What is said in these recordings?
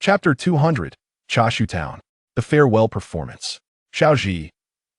Chapter 200, Chashu Town. The Farewell Performance. Xiaoji,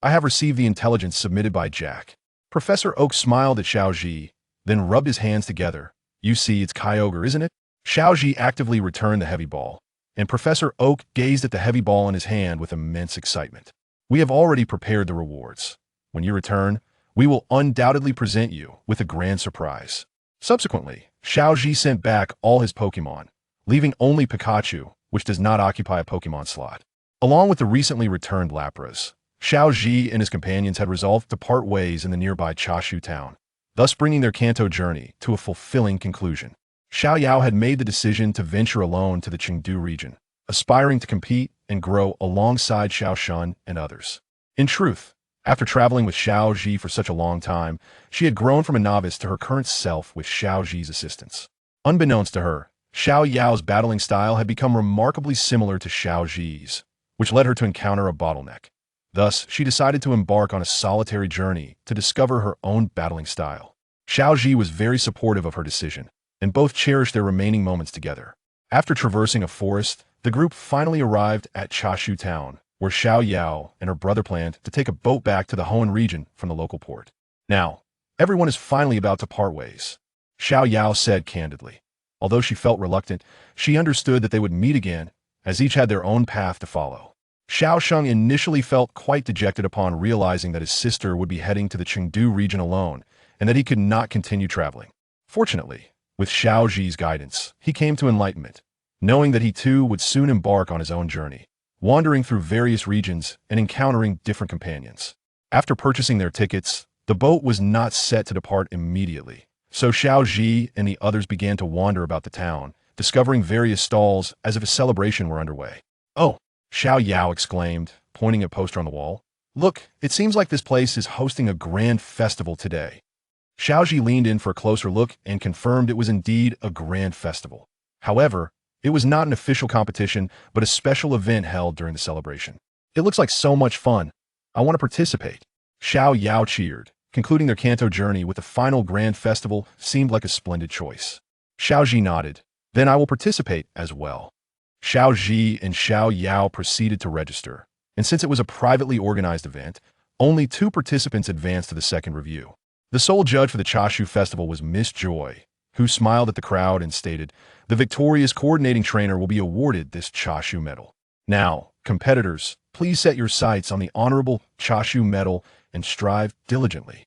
I have received the intelligence submitted by Jack. Professor Oak smiled at Xiaoji, then rubbed his hands together. You see, it's Kyogre, isn't it? Xiaoji actively returned the heavy ball, and Professor Oak gazed at the heavy ball in his hand with immense excitement. We have already prepared the rewards. When you return, we will undoubtedly present you with a grand surprise. Subsequently, Xiaoji sent back all his Pokémon, leaving only Pikachu, which does not occupy a Pokémon slot. Along with the recently returned Lapras, Xiaoji and his companions had resolved to part ways in the nearby Chashu Town, thus bringing their Kanto journey to a fulfilling conclusion. Xiaoyao had made the decision to venture alone to the Chengdu region, aspiring to compete and grow alongside Xiaoshun and others. In truth, after traveling with Xiaoji for such a long time, she had grown from a novice to her current self with Xiaoji's assistance. Unbeknownst to her, Xiaoyao's battling style had become remarkably similar to Xiaoji's, which led her to encounter a bottleneck. Thus, she decided to embark on a solitary journey to discover her own battling style. Xiaoji was very supportive of her decision, and both cherished their remaining moments together. After traversing a forest, the group finally arrived at Chashu Town, where Xiaoyao and her brother planned to take a boat back to the Hoenn region from the local port. Now, everyone is finally about to part ways, Xiaoyao said candidly. Although she felt reluctant, she understood that they would meet again, as each had their own path to follow. Xiaoshun initially felt quite dejected upon realizing that his sister would be heading to the Chengdu region alone, and that he could not continue traveling. Fortunately, with Xiaoji's guidance, he came to enlightenment, knowing that he too would soon embark on his own journey, wandering through various regions and encountering different companions. After purchasing their tickets, the boat was not set to depart immediately, so Xiaoji and the others began to wander about the town, discovering various stalls as if a celebration were underway. Oh, Xiaoyao exclaimed, pointing at a poster on the wall. Look, it seems like this place is hosting a grand festival today. Xiaoji leaned in for a closer look and confirmed it was indeed a grand festival. However, it was not an official competition, but a special event held during the celebration. It looks like so much fun. I want to participate. Xiaoyao cheered, concluding their Kanto journey with the final grand festival seemed like a splendid choice. Xiaoji nodded. Then I will participate as well. Xiaoji and Xiaoyao proceeded to register, and since it was a privately organized event, only 2 participants advanced to the second review. The sole judge for the Chashu Festival was Miss Joy, who smiled at the crowd and stated, the victorious coordinating trainer will be awarded this Chashu medal. Now, competitors, please set your sights on the honorable Chashu medal and strive diligently.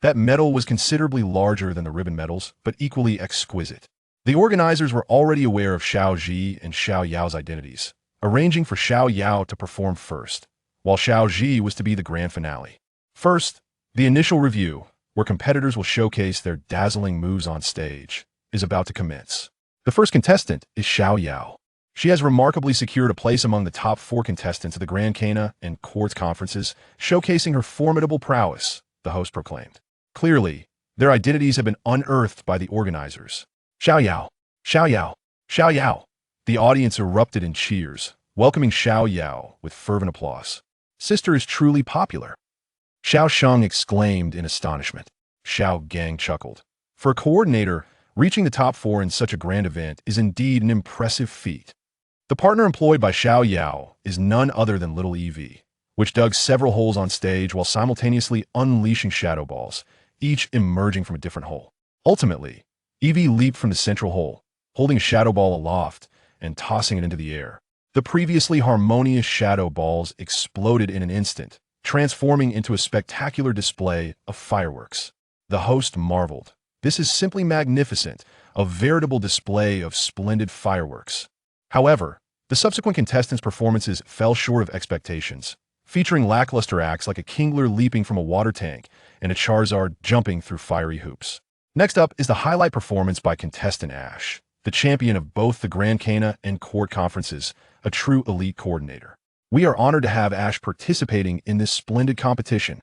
That medal was considerably larger than the ribbon medals, but equally exquisite. The organizers were already aware of Xiaoji and Xiaoyao's identities, arranging for Xiaoyao to perform first, while Xiaoji was to be the grand finale. First, the initial review, where competitors will showcase their dazzling moves on stage, is about to commence. The first contestant is Xiaoyao. She has remarkably secured a place among the top 4 contestants of the Grand Cana and Quartz conferences, showcasing her formidable prowess, the host proclaimed. Clearly, their identities have been unearthed by the organizers. Xiaoyao! Xiaoyao! Xiaoyao! The audience erupted in cheers, welcoming Xiaoyao with fervent applause. Sister is truly popular. Xiaoshun exclaimed in astonishment. Xiao Gang chuckled. For a coordinator, reaching the top 4 in such a grand event is indeed an impressive feat. The partner employed by Xiaoyao is none other than Little Eevee, which dug several holes on stage while simultaneously unleashing shadow balls, each emerging from a different hole. Ultimately, Eevee leaped from the central hole, holding a shadow ball aloft and tossing it into the air. The previously harmonious shadow balls exploded in an instant, transforming into a spectacular display of fireworks. The host marveled. This is simply magnificent, a veritable display of splendid fireworks. However, the subsequent contestants' performances fell short of expectations, featuring lackluster acts like a Kingler leaping from a water tank and a Charizard jumping through fiery hoops. Next up is the highlight performance by contestant Ash, the champion of both the Grand Cana and Court conferences, a true elite coordinator. We are honored to have Ash participating in this splendid competition.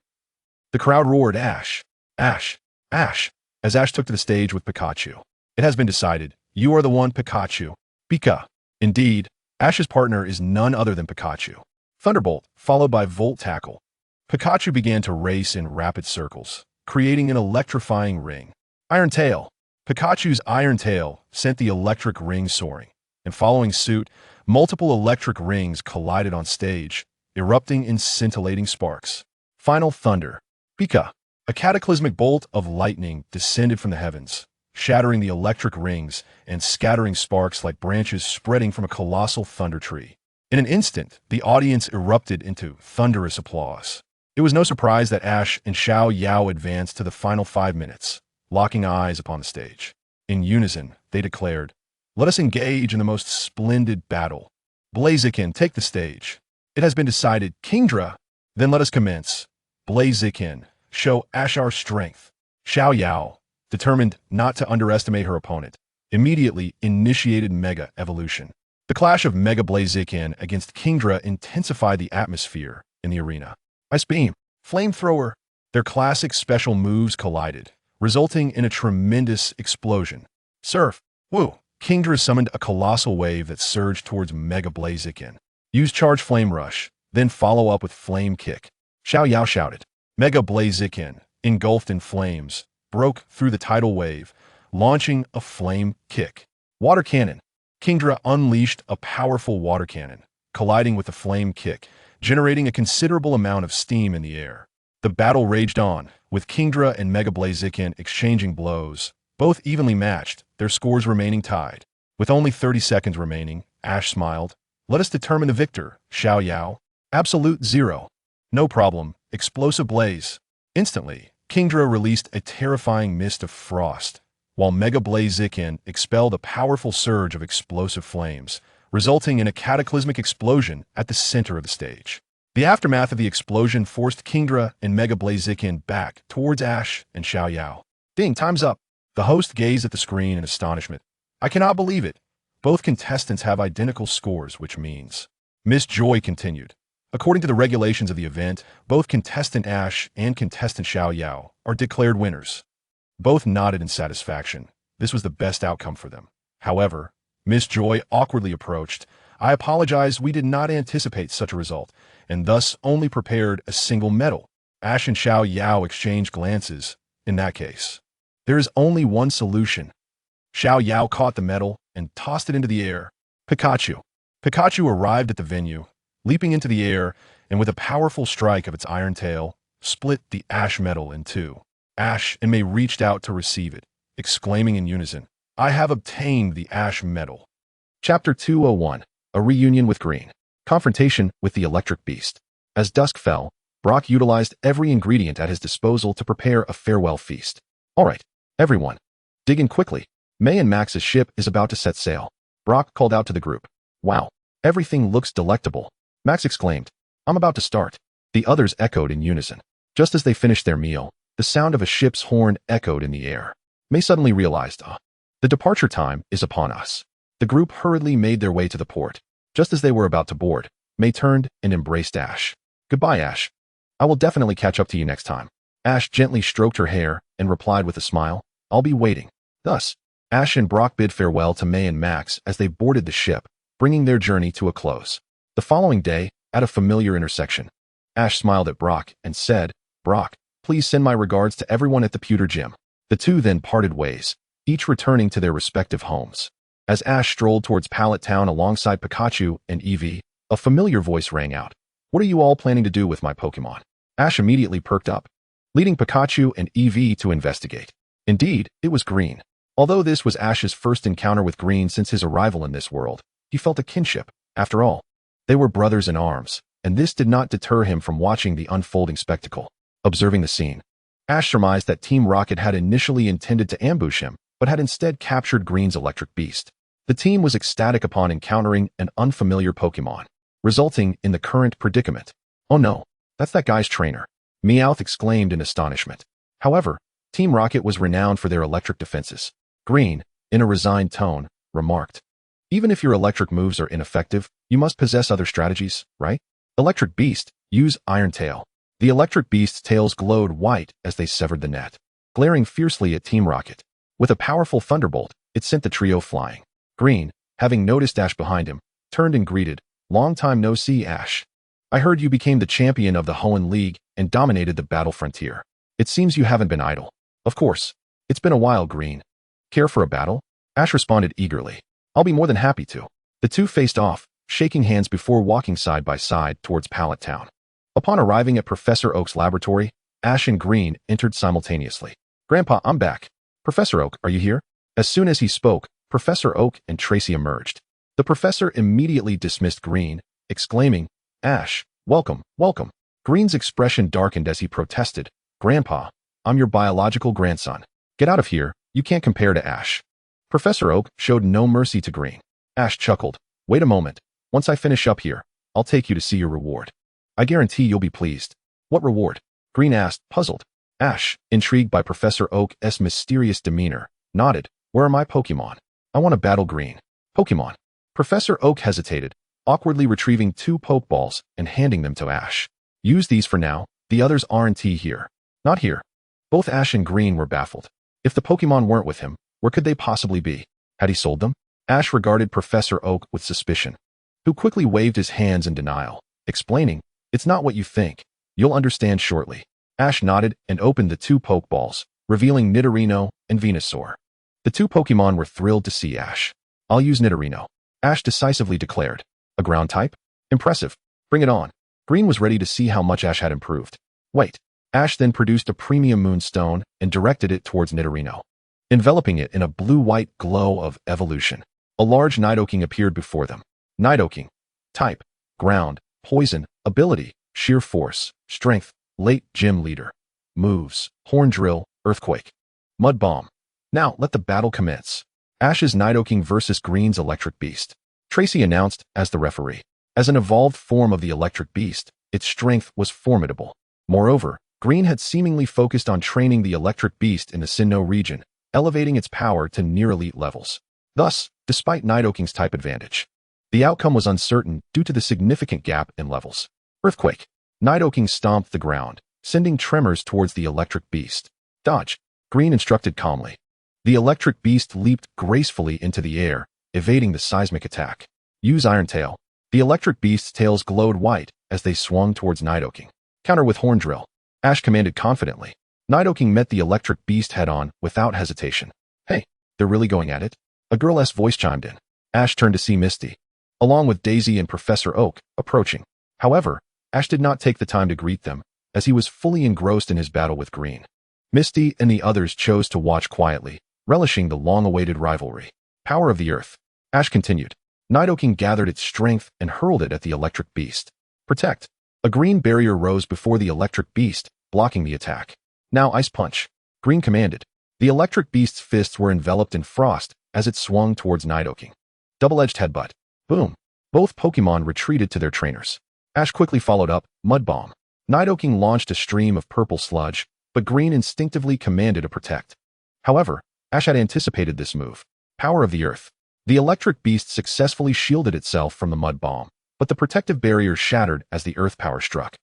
The crowd roared, Ash! Ash! Ash! As Ash took to the stage with Pikachu. It has been decided, you are the one, Pikachu. Pika. Indeed, Ash's partner is none other than Pikachu. Thunderbolt, followed by Volt Tackle. Pikachu began to race in rapid circles, creating an electrifying ring. Iron Tail. Pikachu's Iron Tail sent the electric ring soaring. and following suit, multiple electric rings collided on stage, erupting in scintillating sparks. Final thunder. Pika. A cataclysmic bolt of lightning descended from the heavens, shattering the electric rings and scattering sparks like branches spreading from a colossal thunder tree. In an instant, the audience erupted into thunderous applause. It was no surprise that Ash and Xiao Yao advanced to the final 5 minutes, locking eyes upon the stage. In unison, they declared, "Let us engage in the most splendid battle. Blaziken, take the stage. It has been decided, Kingdra. Then let us commence. Blaziken, show Ash our strength." Xiao Yao, determined not to underestimate her opponent, immediately initiated Mega Evolution. The clash of Mega Blaziken against Kingdra intensified the atmosphere in the arena. Ice Beam, Flamethrower, their classic special moves collided, resulting in a tremendous explosion. Surf, Woo, Kingdra summoned a colossal wave that surged towards Mega Blaziken. Use Charge Flame Rush, then follow up with Flame Kick. Xiao Yao shouted. Mega Blaziken, engulfed in flames, broke through the tidal wave, launching a Flame Kick. Water Cannon. Kingdra unleashed a powerful water cannon, colliding with the Flame Kick, generating a considerable amount of steam in the air. The battle raged on, with Kingdra and Mega Blaziken exchanging blows, both evenly matched, their scores remaining tied. With only 30 seconds remaining, Ash smiled. "Let us determine the victor, Xiao Yao." Absolute zero. "No problem. Explosive Blaze." Instantly, Kingdra released a terrifying mist of frost, while Mega Blaziken expelled a powerful surge of explosive flames, resulting in a cataclysmic explosion at the center of the stage. The aftermath of the explosion forced Kingdra and Mega Blaziken back towards Ash and Xiao Yao. "Ding, time's up." The host gazed at the screen in astonishment. "I cannot believe it. Both contestants have identical scores, which means..." Miss Joy continued. "According to the regulations of the event, both contestant Ash and contestant Xiao Yao are declared winners." Both nodded in satisfaction. This was the best outcome for them. However, Miss Joy awkwardly approached. "I apologize, we did not anticipate such a result, and thus only prepared a single medal." Ash and Xiao Yao exchanged glances. "In that case, there is only one solution." Xiao Yao caught the medal and tossed it into the air. Pikachu. Pikachu arrived at the venue, leaping into the air, and with a powerful strike of its iron tail, split the Ash medal in two. Ash and May reached out to receive it, exclaiming in unison, "I have obtained the Ash medal." Chapter 201. A Reunion with Green. Confrontation with the Electric Beast. As dusk fell, Brock utilized every ingredient at his disposal to prepare a farewell feast. "All right, everyone, dig in quickly. May and Max's ship is about to set sail." Brock called out to the group. "Wow, everything looks delectable," Max exclaimed. "I'm about to start." The others echoed in unison. Just as they finished their meal, the sound of a ship's horn echoed in the air. May suddenly realized, the departure time is upon us. The group hurriedly made their way to the port. Just as they were about to board, May turned and embraced Ash. "Goodbye, Ash. I will definitely catch up to you next time." Ash gently stroked her hair and replied with a smile, "I'll be waiting." Thus, Ash and Brock bid farewell to May and Max as they boarded the ship, bringing their journey to a close. The following day, at a familiar intersection, Ash smiled at Brock and said, "Brock, please send my regards to everyone at the pewter gym." The two then parted ways, each returning to their respective homes. As Ash strolled towards Pallet Town alongside Pikachu and Eevee, a familiar voice rang out. "What are you all planning to do with my Pokémon?" Ash immediately perked up, leading Pikachu and Eevee to investigate. Indeed, it was Green. Although this was Ash's first encounter with Green since his arrival in this world, he felt a kinship. After all, they were brothers in arms, and this did not deter him from watching the unfolding spectacle. Observing the scene, Ash surmised that Team Rocket had initially intended to ambush him, but had instead captured Green's electric beast. The team was ecstatic upon encountering an unfamiliar Pokémon, resulting in the current predicament. "Oh no, that's that guy's trainer," Meowth exclaimed in astonishment. However, Team Rocket was renowned for their electric defenses. Green, in a resigned tone, remarked, "Even if your electric moves are ineffective, you must possess other strategies, right? Electric Beast, use Iron Tail." The electric beast's tails glowed white as they severed the net, glaring fiercely at Team Rocket. With a powerful thunderbolt, it sent the trio flying. Green, having noticed Ash behind him, turned and greeted, "Long time no see, Ash. I heard you became the champion of the Hoenn League and dominated the battle frontier. It seems you haven't been idle." "Of course. It's been a while, Green." "Care for a battle?" Ash responded eagerly. "I'll be more than happy to." The two faced off, shaking hands before walking side by side towards Pallet Town. Upon arriving at Professor Oak's laboratory, Ash and Green entered simultaneously. "Grandpa, I'm back." "Professor Oak, are you here?" As soon as he spoke, Professor Oak and Tracy emerged. The professor immediately dismissed Green, exclaiming, "Ash, welcome, welcome." Green's expression darkened as he protested, "Grandpa, I'm your biological grandson. Get out of here, you can't compare to Ash." Professor Oak showed no mercy to Green. Ash chuckled, "Wait a moment. Once I finish up here, I'll take you to see your reward. I guarantee you'll be pleased." "What reward?" Green asked, puzzled. Ash, intrigued by Professor Oak's mysterious demeanor, nodded. "Where are my Pokémon? I want to battle Green." "Pokémon?" Professor Oak hesitated, awkwardly retrieving 2 Pokeballs and handing them to Ash. "Use these for now, the others aren't here." "Not here." Both Ash and Green were baffled. If the Pokémon weren't with him, where could they possibly be? Had he sold them? Ash regarded Professor Oak with suspicion, who quickly waved his hands in denial, explaining, "It's not what you think. You'll understand shortly." Ash nodded and opened the 2 Pokeballs, revealing Nidorino and Venusaur. The 2 Pokémon were thrilled to see Ash. "I'll use Nidorino," Ash decisively declared. "A ground type? Impressive. Bring it on." Green was ready to see how much Ash had improved. "Wait." Ash then produced a premium moonstone and directed it towards Nidorino, enveloping it in a blue-white glow of evolution. A large Nidoking appeared before them. Nidoking. Type: ground, poison, ability, sheer force, strength, late gym leader. Moves: horn drill, earthquake, mud bomb. "Now let the battle commence." Ash's Nidoking versus Green's electric beast, Tracy announced as the referee. As an evolved form of the electric beast, its strength was formidable. Moreover, Green had seemingly focused on training the electric beast in the Sinnoh region, elevating its power to near elite levels. Thus, despite Nidoking's type advantage, the outcome was uncertain due to the significant gap in levels. Earthquake. Nidoking stomped the ground, sending tremors towards the electric beast. "Dodge," Green instructed calmly. The electric beast leaped gracefully into the air, evading the seismic attack. "Use Iron Tail." The electric beast's tails glowed white as they swung towards Nidoking. "Counter with Horn Drill," Ash commanded confidently. Nidoking met the electric beast head-on without hesitation. "Hey, they're really going at it?" A girl's voice chimed in. Ash turned to see Misty, along with Daisy and Professor Oak, approaching. However, Ash did not take the time to greet them, as he was fully engrossed in his battle with Green. Misty and the others chose to watch quietly, relishing the long-awaited rivalry. "Power of the Earth," Ash continued. Nidoking gathered its strength and hurled it at the electric beast. "Protect." A green barrier rose before the electric beast, blocking the attack. "Now Ice Punch," Green commanded. The electric beast's fists were enveloped in frost as it swung towards Nidoking. Double-edged headbutt. Boom. Both Pokémon retreated to their trainers. Ash quickly followed up, Mud Bomb. Nidoking launched a stream of purple sludge, but Green instinctively commanded a protect. However, Ash had anticipated this move. Power of the Earth. The electric beast successfully shielded itself from the Mud Bomb, but the protective barrier shattered as the earth power struck.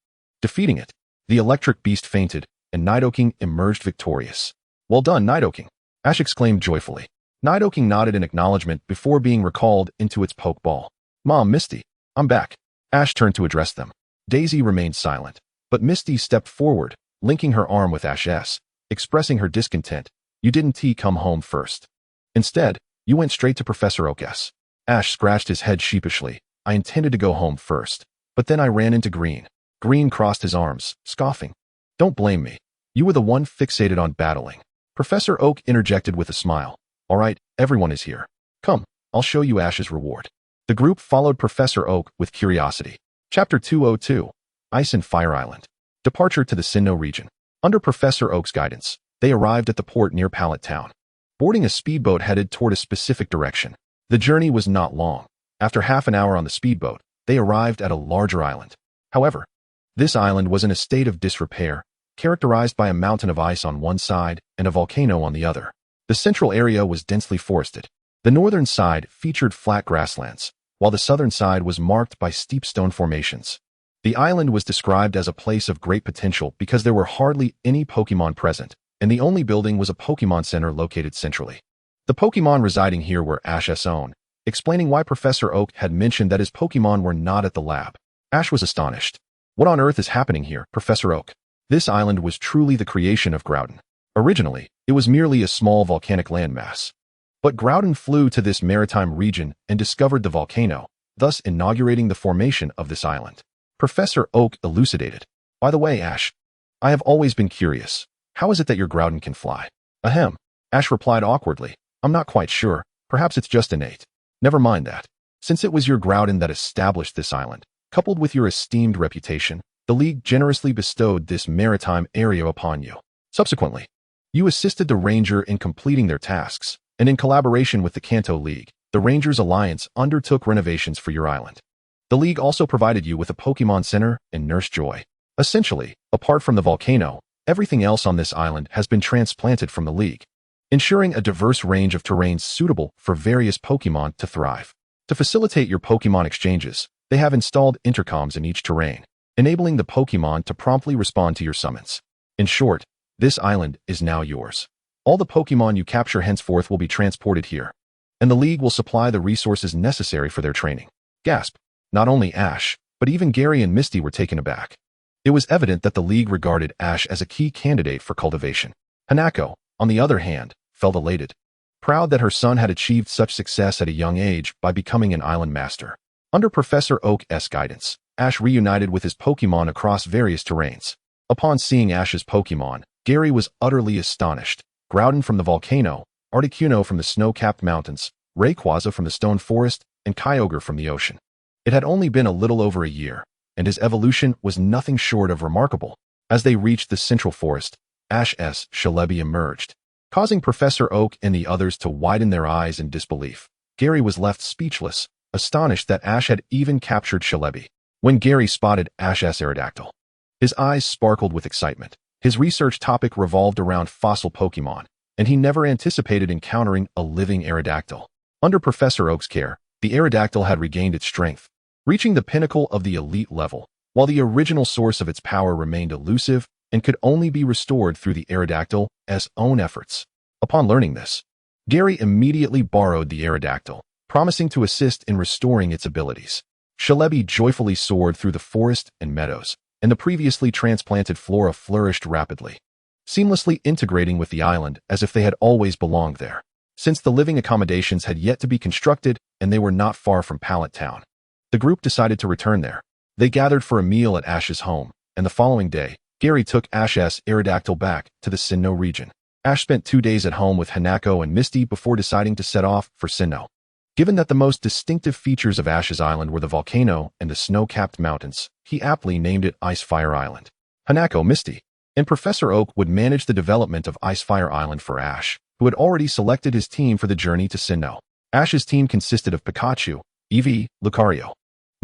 Defeating it, the electric beast fainted, and Nidoking emerged victorious. "Well done, Nidoking," Ash exclaimed joyfully. Nidoking nodded in acknowledgement before being recalled into its Pokeball. "Mom, Misty, I'm back." Ash turned to address them. Daisy remained silent, but Misty stepped forward, linking her arm with Ash's, expressing her discontent. "You didn't come home first. Instead, you went straight to Professor Oak's." Ash scratched his head sheepishly. "I intended to go home first, but then I ran into Green." Green crossed his arms, scoffing. "Don't blame me. You were the one fixated on battling." Professor Oak interjected with a smile. "All right, everyone is here. Come, I'll show you Ash's reward." The group followed Professor Oak with curiosity. Chapter 202, Icefire Island. Departure to the Sinnoh region. Under Professor Oak's guidance, they arrived at the port near Pallet Town. Boarding a speedboat headed toward a specific direction. The journey was not long. After half an hour on the speedboat, they arrived at a larger island. However, this island was in a state of disrepair, characterized by a mountain of ice on one side and a volcano on the other. The central area was densely forested. The northern side featured flat grasslands, while the southern side was marked by steep stone formations. The island was described as a place of great potential because there were hardly any Pokémon present, and the only building was a Pokémon Center located centrally. The Pokémon residing here were Ash's own, explaining why Professor Oak had mentioned that his Pokémon were not at the lab. Ash was astonished. "What on earth is happening here, Professor Oak?" This island was truly the creation of Groudon. Originally, it was merely a small volcanic landmass. But Groudon flew to this maritime region and discovered the volcano, thus inaugurating the formation of this island. Professor Oak elucidated. By the way, Ash, I have always been curious. How is it that your Groudon can fly? Ahem. Ash replied awkwardly. I'm not quite sure. Perhaps it's just innate. Never mind that. Since it was your Groudon that established this island, coupled with your esteemed reputation, the League generously bestowed this maritime area upon you. Subsequently, you assisted the Ranger in completing their tasks, and in collaboration with the Kanto League, the Rangers Alliance undertook renovations for your island. The League also provided you with a Pokémon Center and Nurse Joy. Essentially, apart from the volcano, everything else on this island has been transplanted from the League, ensuring a diverse range of terrains suitable for various Pokémon to thrive. To facilitate your Pokémon exchanges, they have installed intercoms in each terrain, enabling the Pokémon to promptly respond to your summons. In short, this island is now yours. All the Pokémon you capture henceforth will be transported here, and the League will supply the resources necessary for their training. Gasp. Not only Ash, but even Gary and Misty were taken aback. It was evident that the League regarded Ash as a key candidate for cultivation. Hanako, on the other hand, felt elated, proud that her son had achieved such success at a young age by becoming an island master. Under Professor Oak's guidance, Ash reunited with his Pokémon across various terrains. Upon seeing Ash's Pokémon, Gary was utterly astonished. Groudon from the volcano, Articuno from the snow-capped mountains, Rayquaza from the stone forest, and Kyogre from the ocean. It had only been a little over a year, and his evolution was nothing short of remarkable. As they reached the central forest, Ash's Celebi emerged, causing Professor Oak and the others to widen their eyes in disbelief. Gary was left speechless, astonished that Ash had even captured Celebi. When Gary spotted Ash's Aerodactyl, his eyes sparkled with excitement. His research topic revolved around fossil Pokémon, and he never anticipated encountering a living Aerodactyl. Under Professor Oak's care, the Aerodactyl had regained its strength, reaching the pinnacle of the elite level, while the original source of its power remained elusive and could only be restored through the Aerodactyl's own efforts. Upon learning this, Gary immediately borrowed the Aerodactyl, promising to assist in restoring its abilities. Celebi joyfully soared through the forest and meadows, and the previously transplanted flora flourished rapidly, seamlessly integrating with the island as if they had always belonged there. Since the living accommodations had yet to be constructed and they were not far from Pallet Town, the group decided to return there. They gathered for a meal at Ash's home, and the following day, Gary took Ash's Aerodactyl back to the Sinnoh region. Ash spent 2 days at home with Hanako and Misty before deciding to set off for Sinnoh. Given that the most distinctive features of Ash's Island were the volcano and the snow-capped mountains, he aptly named it Icefire Island. Hanako, Misty, and Professor Oak would manage the development of Icefire Island for Ash, who had already selected his team for the journey to Sinnoh. Ash's team consisted of Pikachu, Eevee, Lucario,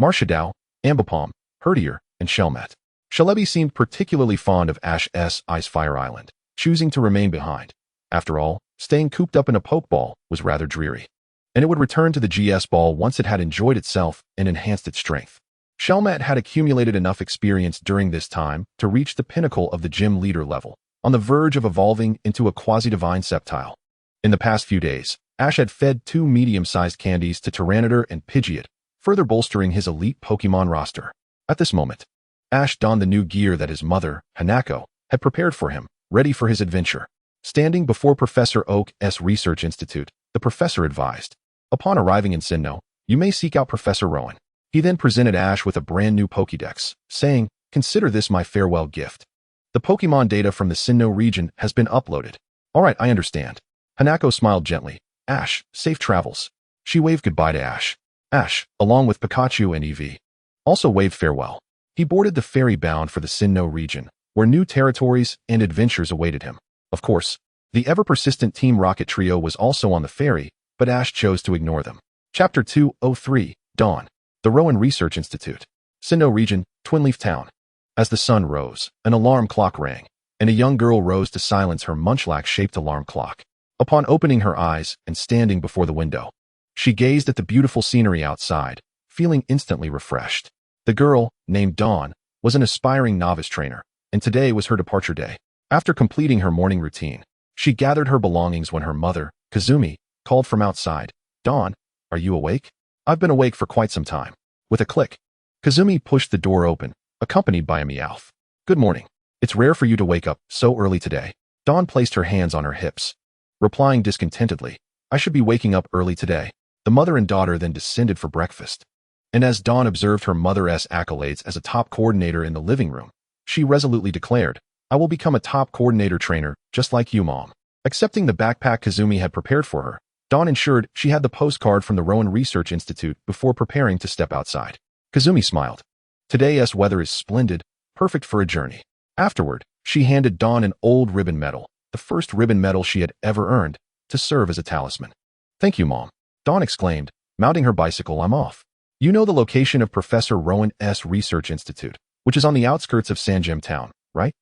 Marshadao, Ambipom, Herdier, and Shelmet. Celebi seemed particularly fond of Ash's Icefire Island, choosing to remain behind. After all, staying cooped up in a Pokeball was rather dreary, and it would return to the GS Ball once it had enjoyed itself and enhanced its strength. Shelmet had accumulated enough experience during this time to reach the pinnacle of the gym leader level, on the verge of evolving into a quasi-divine Sceptile. In the past few days, Ash had fed 2 medium-sized candies to Tyranitar and Pidgeot, further bolstering his elite Pokémon roster. At this moment, Ash donned the new gear that his mother, Hanako, had prepared for him, ready for his adventure. Standing before Professor Oak's Research Institute, the professor advised, upon arriving in Sinnoh, you may seek out Professor Rowan. He then presented Ash with a brand new Pokédex, saying, consider this my farewell gift. The Pokémon data from the Sinnoh region has been uploaded. All right, I understand. Hanako smiled gently. Ash, safe travels. She waved goodbye to Ash. Ash, along with Pikachu and Eevee, also waved farewell. He boarded the ferry bound for the Sinnoh region, where new territories and adventures awaited him. Of course, the ever-persistent Team Rocket trio was also on the ferry, but Ash chose to ignore them. Chapter 203, Dawn. The Rowan Research Institute. Sinnoh region, Twinleaf Town. As the sun rose, an alarm clock rang, and a young girl rose to silence her Munchlax-shaped alarm clock. Upon opening her eyes and standing before the window, she gazed at the beautiful scenery outside, feeling instantly refreshed. The girl, named Dawn, was an aspiring novice trainer, and today was her departure day. After completing her morning routine, she gathered her belongings when her mother, Kazumi, called from outside. Dawn, are you awake? I've been awake for quite some time. With a click, Kazumi pushed the door open, accompanied by a meowth. Good morning. It's rare for you to wake up so early today. Dawn placed her hands on her hips, replying discontentedly. I should be waking up early today. The mother and daughter then descended for breakfast. And as Dawn observed her mother's accolades as a top coordinator in the living room, she resolutely declared, I will become a top coordinator trainer, just like you, Mom. Accepting the backpack Kazumi had prepared for her, Dawn ensured she had the postcard from the Rowan Research Institute before preparing to step outside. Kazumi smiled. Today's weather is splendid, perfect for a journey. Afterward, she handed Dawn an old ribbon medal, the first ribbon medal she had ever earned, to serve as a talisman. Thank you, Mom. Dawn exclaimed, mounting her bicycle. I'm off. You know the location of Professor Rowan's Research Institute, which is on the outskirts of Chashu Town, right?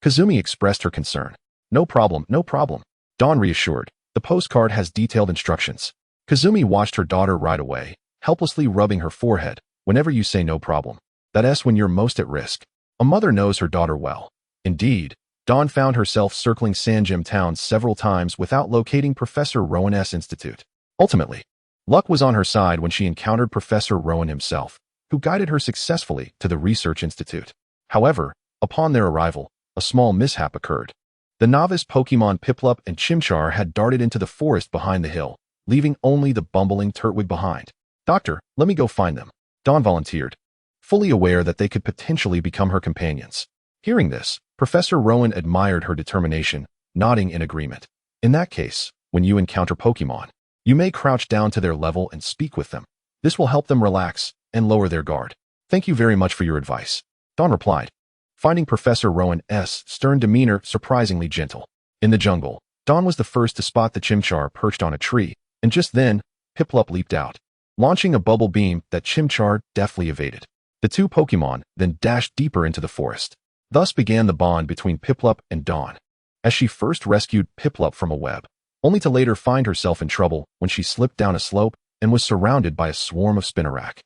Kazumi expressed her concern. No problem, no problem. Dawn reassured. The postcard has detailed instructions. Kazumi watched her daughter ride away, helplessly rubbing her forehead. Whenever you say no problem, that's when you're most at risk. A mother knows her daughter well. Indeed, Dawn found herself circling Chashu Town several times without locating Professor Rowan's institute. Ultimately, luck was on her side when she encountered Professor Rowan himself, who guided her successfully to the research institute. However, upon their arrival, a small mishap occurred. The novice Pokemon Piplup and Chimchar had darted into the forest behind the hill, leaving only the bumbling Turtwig behind. Doctor, let me go find them. Dawn volunteered, fully aware that they could potentially become her companions. Hearing this, Professor Rowan admired her determination, nodding in agreement. In that case, when you encounter Pokemon, you may crouch down to their level and speak with them. This will help them relax and lower their guard. Thank you very much for your advice, Dawn replied, finding Professor Rowan's stern demeanor surprisingly gentle. In the jungle, Dawn was the first to spot the Chimchar perched on a tree, and just then, Piplup leaped out, launching a bubble beam that Chimchar deftly evaded. The two Pokemon then dashed deeper into the forest. Thus began the bond between Piplup and Dawn, as she first rescued Piplup from a web, only to later find herself in trouble when she slipped down a slope and was surrounded by a swarm of Spinarak.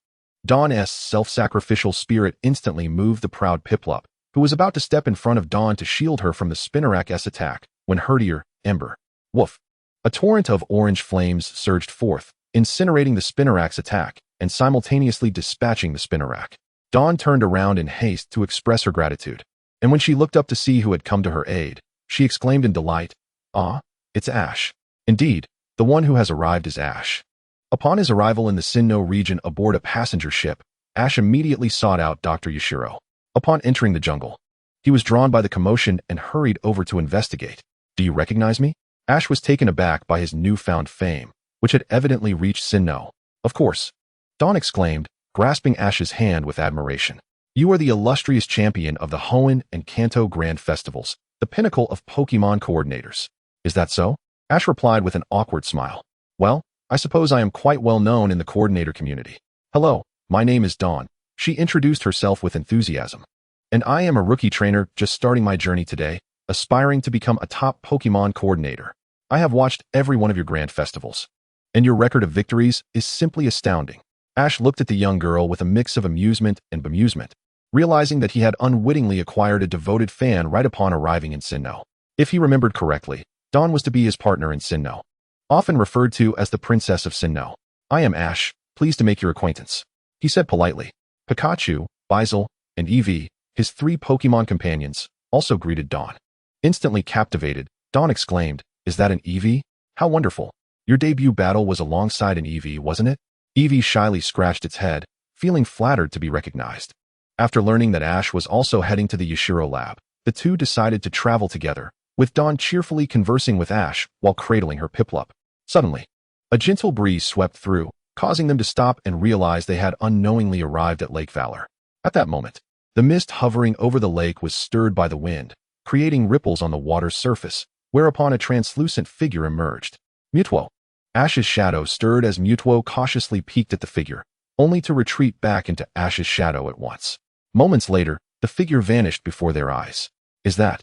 Dawn's self-sacrificial spirit instantly moved the proud Piplup, who was about to step in front of Dawn to shield her from the Spinarak's attack, when Herdier, Ember, Woof. A torrent of orange flames surged forth, incinerating the Spinarak's attack and simultaneously dispatching the Spinarak. Dawn turned around in haste to express her gratitude, and when she looked up to see who had come to her aid, she exclaimed in delight, Ah, it's Ash. Indeed, the one who has arrived is Ash. Upon his arrival in the Sinnoh region aboard a passenger ship, Ash immediately sought out Dr. Yashiro. Upon entering the jungle, he was drawn by the commotion and hurried over to investigate. Do you recognize me? Ash was taken aback by his newfound fame, which had evidently reached Sinnoh. Of course, Dawn exclaimed, grasping Ash's hand with admiration. You are the illustrious champion of the Hoenn and Kanto Grand Festivals, the pinnacle of Pokemon coordinators. Is that so? Ash replied with an awkward smile. Well, I suppose I am quite well known in the coordinator community. Hello, my name is Dawn. She introduced herself with enthusiasm. And I am a rookie trainer just starting my journey today, aspiring to become a top Pokemon coordinator. I have watched every one of your grand festivals, and your record of victories is simply astounding. Ash looked at the young girl with a mix of amusement and bemusement, realizing that he had unwittingly acquired a devoted fan right upon arriving in Sinnoh. If he remembered correctly, Dawn was to be his partner in Sinnoh, often referred to as the Princess of Sinnoh. I am Ash, pleased to make your acquaintance, he said politely. Pikachu, Bizel, and Eevee, his three Pokemon companions, also greeted Dawn. Instantly captivated, Dawn exclaimed, Is that an Eevee? How wonderful. Your debut battle was alongside an Eevee, wasn't it? Eevee shyly scratched its head, feeling flattered to be recognized. After learning that Ash was also heading to the Yashiro lab, the two decided to travel together, with Dawn cheerfully conversing with Ash while cradling her Piplup. Suddenly, a gentle breeze swept through, causing them to stop and realize they had unknowingly arrived at Lake Valor. At that moment, the mist hovering over the lake was stirred by the wind, creating ripples on the water's surface, whereupon a translucent figure emerged. Mewtwo. Ash's shadow stirred as Mewtwo cautiously peeked at the figure, only to retreat back into Ash's shadow at once. Moments later, the figure vanished before their eyes. Is that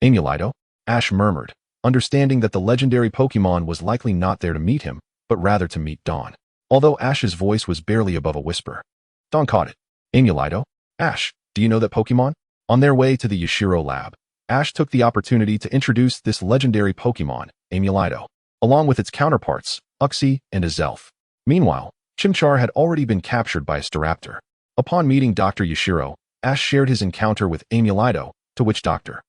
Amulito? Ash murmured, understanding that the legendary Pokemon was likely not there to meet him, but rather to meet Dawn. Although Ash's voice was barely above a whisper, Dawn caught it. Amulito? Ash, do you know that Pokemon? On their way to the Yashiro lab, Ash took the opportunity to introduce this legendary Pokemon, Amulito, along with its counterparts, Uxie and Azelf. Meanwhile, Chimchar had already been captured by a Staraptor. Upon meeting Dr. Yashiro, Ash shared his encounter with Amulito, to which Dr.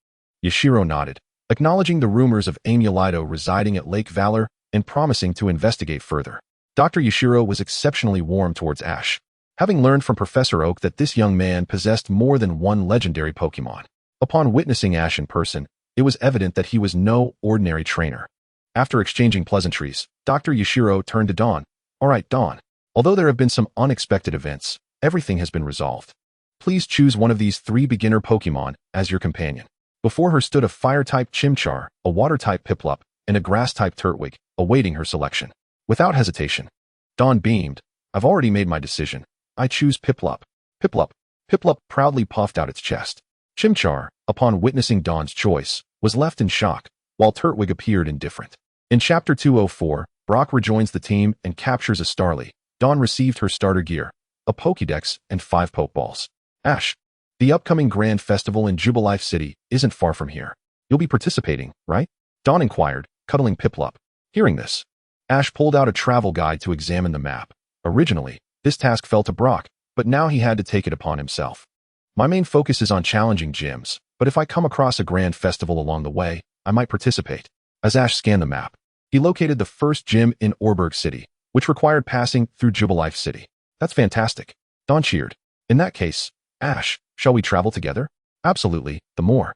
Yashiro nodded, acknowledging the rumors of Amulito residing at Lake Valor and promising to investigate further. Dr. Yashiro was exceptionally warm towards Ash, having learned from Professor Oak that this young man possessed more than one legendary Pokémon. Upon witnessing Ash in person, it was evident that he was no ordinary trainer. After exchanging pleasantries, Dr. Yashiro turned to Dawn. "All right, Dawn. Although there have been some unexpected events, everything has been resolved. Please choose one of these 3 beginner Pokémon as your companion." Before her stood a Fire-type Chimchar, a Water-type Piplup, and a Grass-type Turtwig, awaiting her selection. Without hesitation, Dawn beamed. "I've already made my decision. I choose Piplup." Piplup. Piplup proudly puffed out its chest. Chimchar, upon witnessing Dawn's choice, was left in shock, while Turtwig appeared indifferent. In Chapter 204, Brock rejoins the team and captures a Starly. Dawn received her starter gear, a Pokédex, and 5 Pokeballs. Ash. The upcoming Grand Festival in Jubilife City isn't far from here. You'll be participating, right? Dawn inquired, cuddling Piplup. Hearing this, Ash pulled out a travel guide to examine the map. Originally, this task fell to Brock, but now he had to take it upon himself. "My main focus is on challenging gyms, but if I come across a grand festival along the way, I might participate." As Ash scanned the map, he located the first gym in Orberg City, which required passing through Jubilife City. "That's fantastic," Dawn cheered. "In that case, Ash, shall we travel together?" "Absolutely, the more,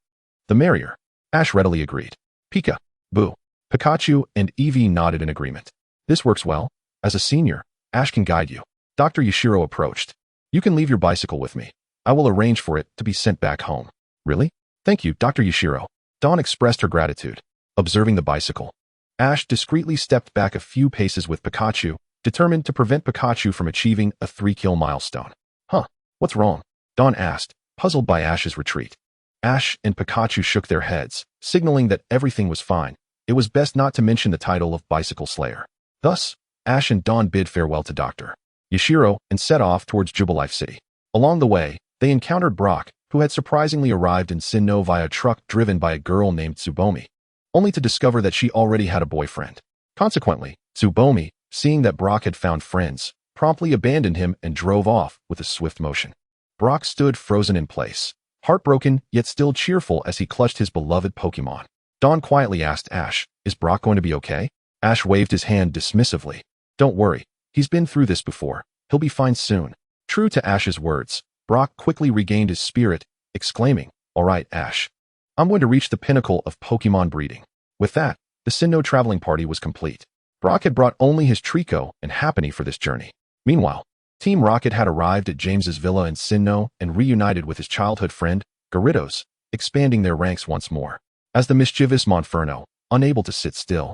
the merrier," Ash readily agreed. Pika, Boo, Pikachu, and Eevee nodded in agreement. "This works well. As a senior, Ash can guide you." Dr. Yashiro approached. "You can leave your bicycle with me. I will arrange for it to be sent back home." "Really? Thank you, Dr. Yashiro." Dawn expressed her gratitude. Observing the bicycle, Ash discreetly stepped back a few paces with Pikachu, determined to prevent Pikachu from achieving a 3-kill milestone. "Huh, what's wrong?" Dawn asked, puzzled by Ash's retreat. Ash and Pikachu shook their heads, signaling that everything was fine. It was best not to mention the title of Bicycle Slayer. Thus, Ash and Dawn bid farewell to Dr. Yashiro and set off towards Jubilife City. Along the way, they encountered Brock, who had surprisingly arrived in Sinnoh via truck driven by a girl named Tsubomi, only to discover that she already had a boyfriend. Consequently, Tsubomi, seeing that Brock had found friends, promptly abandoned him and drove off with a swift motion. Brock stood frozen in place, heartbroken yet still cheerful as he clutched his beloved Pokémon. Dawn quietly asked Ash, "Is Brock going to be okay?" Ash waved his hand dismissively. "Don't worry, he's been through this before. He'll be fine soon." True to Ash's words, Brock quickly regained his spirit, exclaiming, "All right, Ash. I'm going to reach the pinnacle of Pokémon breeding." With that, the Sinnoh traveling party was complete. Brock had brought only his Trico and Happiny for this journey. Meanwhile, Team Rocket had arrived at James's villa in Sinnoh and reunited with his childhood friend, Gyarados, expanding their ranks once more. As the mischievous Monferno, unable to sit still,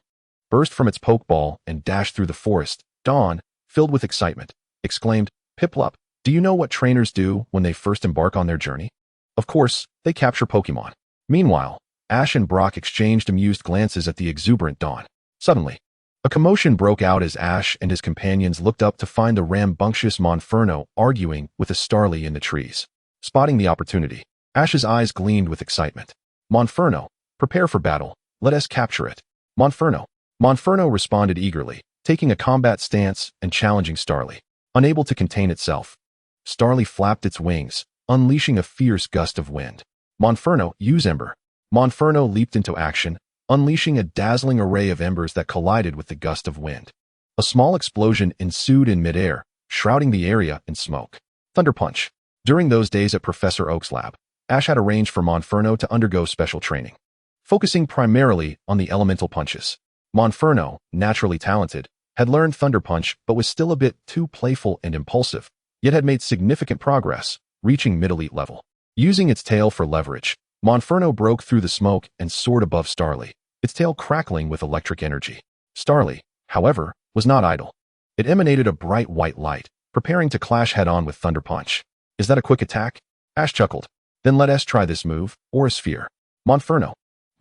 burst from its Pokeball and dashed through the forest, Dawn, filled with excitement, exclaimed, "Piplup, do you know what trainers do when they first embark on their journey?" "Of course, they capture Pokemon." Meanwhile, Ash and Brock exchanged amused glances at the exuberant Dawn. Suddenly, a commotion broke out as Ash and his companions looked up to find the rambunctious Monferno arguing with a Starly in the trees. Spotting the opportunity, Ash's eyes gleamed with excitement. "Monferno, prepare for battle. Let us capture it." "Monferno." Monferno responded eagerly, taking a combat stance and challenging Starly. Unable to contain itself, Starly flapped its wings, unleashing a fierce gust of wind. "Monferno, use Ember." Monferno leaped into action, unleashing a dazzling array of embers that collided with the gust of wind. A small explosion ensued in midair, shrouding the area in smoke. Thunder Punch. During those days at Professor Oak's lab, Ash had arranged for Monferno to undergo special training, focusing primarily on the elemental punches. Monferno, naturally talented, had learned Thunder Punch but was still a bit too playful and impulsive, yet had made significant progress, reaching mid-elite level. Using its tail for leverage, Monferno broke through the smoke and soared above Starly, its tail crackling with electric energy. Starly, however, was not idle. It emanated a bright white light, preparing to clash head-on with Thunder Punch. "Is that a quick attack?" Ash chuckled. "Then let us try this move, Aura Sphere." Monferno.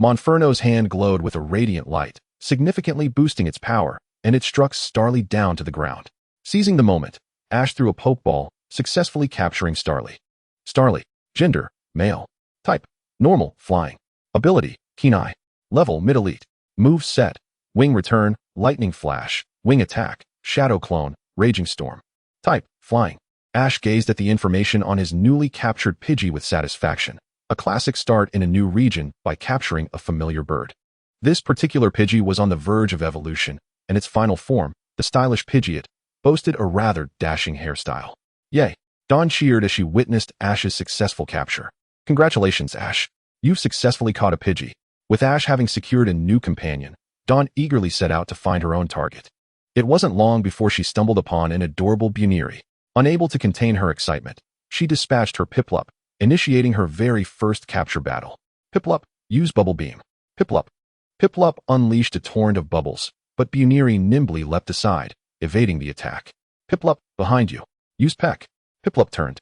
Monferno's hand glowed with a radiant light, significantly boosting its power, and it struck Starly down to the ground. Seizing the moment, Ash threw a Pokeball, successfully capturing Starly. Starly. Gender, male. Type, normal, flying. Ability, Keen Eye. Level, mid-elite. Move set, Wing Return, Lightning Flash, Wing Attack, Shadow Clone, Raging Storm. Type, flying. Ash gazed at the information on his newly captured Pidgey with satisfaction. A classic start in a new region by capturing a familiar bird. This particular Pidgey was on the verge of evolution, and its final form, the stylish Pidgeot, boasted a rather dashing hairstyle. Yay! Dawn cheered as she witnessed Ash's successful capture. Congratulations, Ash. You've successfully caught a Pidgey. With Ash having secured a new companion, Dawn eagerly set out to find her own target. It wasn't long before she stumbled upon an adorable Buniri. Unable to contain her excitement, she dispatched her Piplup, initiating her very first capture battle. Piplup, use Bubble Beam. Piplup. Piplup unleashed a torrent of bubbles, but Buniri nimbly leapt aside, evading the attack. Piplup, behind you. Use Peck. Piplup turned,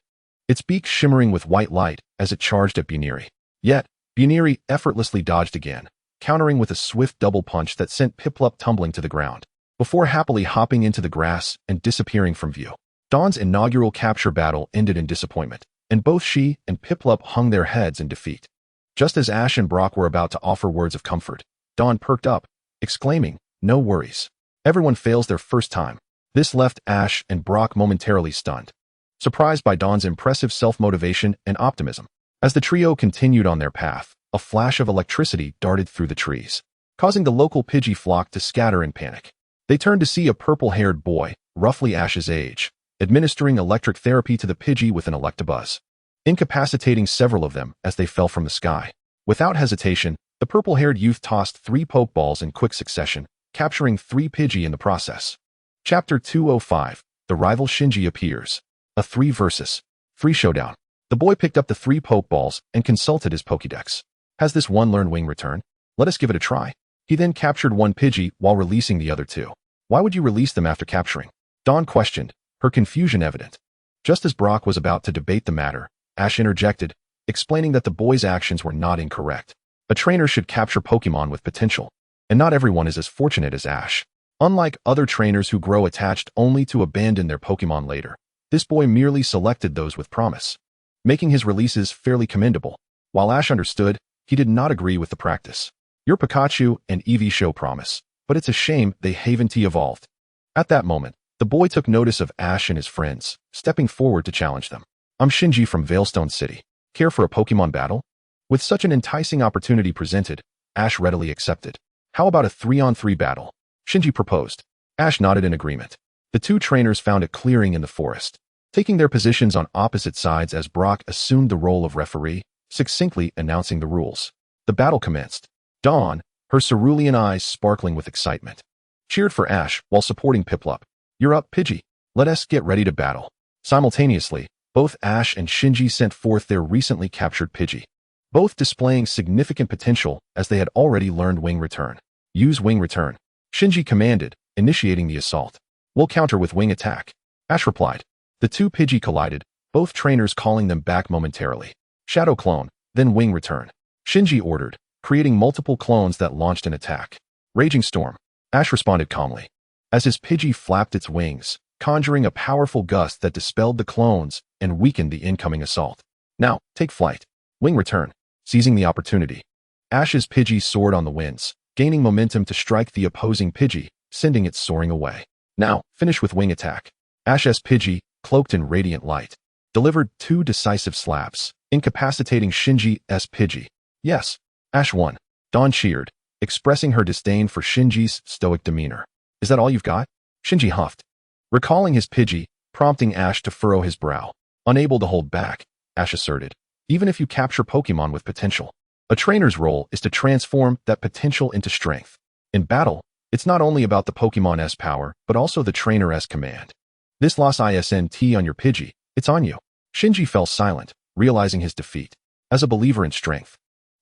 its beak shimmering with white light as it charged at Buniri. Yet, Buniri effortlessly dodged again, countering with a swift double punch that sent Piplup tumbling to the ground, before happily hopping into the grass and disappearing from view. Dawn's inaugural capture battle ended in disappointment, and both she and Piplup hung their heads in defeat. Just as Ash and Brock were about to offer words of comfort, Dawn perked up, exclaiming, "No worries. Everyone fails their first time." This left Ash and Brock momentarily stunned, surprised by Dawn's impressive self-motivation and optimism. As the trio continued on their path, a flash of electricity darted through the trees, causing the local Pidgey flock to scatter in panic. They turned to see a purple-haired boy, roughly Ash's age, administering electric therapy to the Pidgey with an Electabuzz, incapacitating several of them as they fell from the sky. Without hesitation, the purple-haired youth tossed 3 Pokeballs in quick succession, capturing 3 Pidgey in the process. Chapter 205, The Rival Shinji Appears. A 3 vs. 3 showdown. The boy picked up the 3 Pokeballs and consulted his Pokédex. Has this one learned Wing Return? Let us give it a try. He then captured 1 Pidgey while releasing the other 2. Why would you release them after capturing? Dawn questioned, her confusion evident. Just as Brock was about to debate the matter, Ash interjected, explaining that the boy's actions were not incorrect. A trainer should capture Pokemon with potential, and not everyone is as fortunate as Ash. Unlike other trainers who grow attached only to abandon their Pokemon later, this boy merely selected those with promise, making his releases fairly commendable. While Ash understood, he did not agree with the practice. Your Pikachu and Eevee show promise, but it's a shame they haven't evolved. At that moment, the boy took notice of Ash and his friends, stepping forward to challenge them. I'm Shinji from Veilstone City. Care for a Pokemon battle? With such an enticing opportunity presented, Ash readily accepted. How about a 3-on-3 battle? Shinji proposed. Ash nodded in agreement. The 2 trainers found a clearing in the forest, taking their positions on opposite sides as Brock assumed the role of referee, succinctly announcing the rules. The battle commenced. Dawn, her cerulean eyes sparkling with excitement, cheered for Ash while supporting Piplup. You're up, Pidgey. Let us get ready to battle. Simultaneously, both Ash and Shinji sent forth their recently captured Pidgey, both displaying significant potential as they had already learned Wing Return. Use Wing Return. Shinji commanded, initiating the assault. We'll counter with Wing Attack. Ash replied. The 2 Pidgey collided, both trainers calling them back momentarily. Shadow Clone, then Wing Return. Shinji ordered, creating multiple clones that launched an attack. Raging Storm. Ash responded calmly, as his Pidgey flapped its wings, conjuring a powerful gust that dispelled the clones and weakened the incoming assault. Now, take flight. Wing Return. Seizing the opportunity, Ash's Pidgey soared on the winds, gaining momentum to strike the opposing Pidgey, sending it soaring away. Now, finish with Wing Attack. Ash's Pidgey, cloaked in radiant light, delivered 2 decisive slaps, incapacitating Shinji's Pidgey. Yes, Ash won. Dawn cheered, expressing her disdain for Shinji's stoic demeanor. Is that all you've got? Shinji huffed, recalling his Pidgey, prompting Ash to furrow his brow. Unable to hold back, Ash asserted, even if you capture Pokemon with potential, a trainer's role is to transform that potential into strength. In battle, it's not only about the Pokemon's power, but also the trainer's command. This loss isn't on your Pidgey, it's on you. Shinji fell silent, realizing his defeat. As a believer in strength,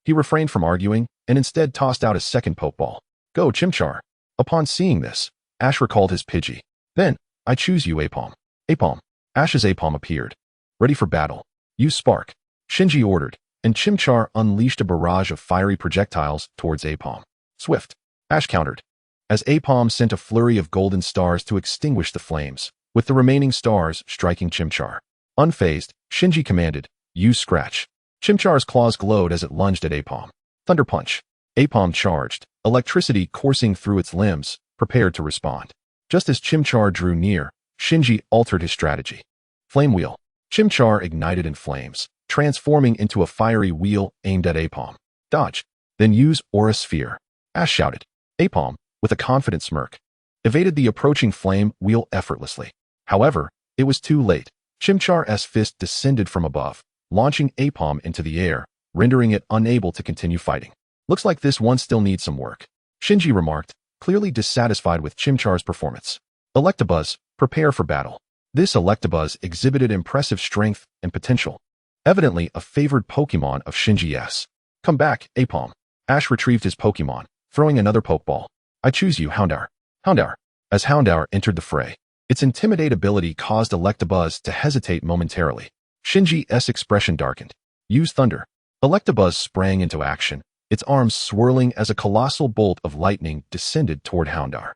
he refrained from arguing and instead tossed out a second Pokeball. Go, Chimchar. Upon seeing this, Ash recalled his Pidgey. Then, I choose you, Apom. Apom. Ash's Apom appeared, ready for battle. Use Spark. Shinji ordered, and Chimchar unleashed a barrage of fiery projectiles towards Apom. Swift. Ash countered, as Apom sent a flurry of golden stars to extinguish the flames, with the remaining stars striking Chimchar. Unfazed, Shinji commanded, use Scratch. Chimchar's claws glowed as it lunged at Apom. Thunder Punch. Apom charged, electricity coursing through its limbs, prepared to respond. Just as Chimchar drew near, Shinji altered his strategy. Flame Wheel. Chimchar ignited in flames, transforming into a fiery wheel aimed at Apom. Dodge. Then use Aura Sphere. Ash shouted. Apom, with a confident smirk, evaded the approaching flame wheel effortlessly. However, it was too late. Chimchar's fist descended from above, launching Apom into the air, rendering it unable to continue fighting. Looks like this one still needs some work, Shinji remarked, clearly dissatisfied with Chimchar's performance. Electabuzz, prepare for battle. This Electabuzz exhibited impressive strength and potential, evidently a favored Pokemon of Shinji's. Come back, Apom. Ash retrieved his Pokemon, throwing another Pokeball. I choose you, Houndour. Houndour. As Houndour entered the fray, its Intimidate ability caused Electabuzz to hesitate momentarily. Shinji's expression darkened. Use Thunder. Electabuzz sprang into action, its arms swirling as a colossal bolt of lightning descended toward Houndour.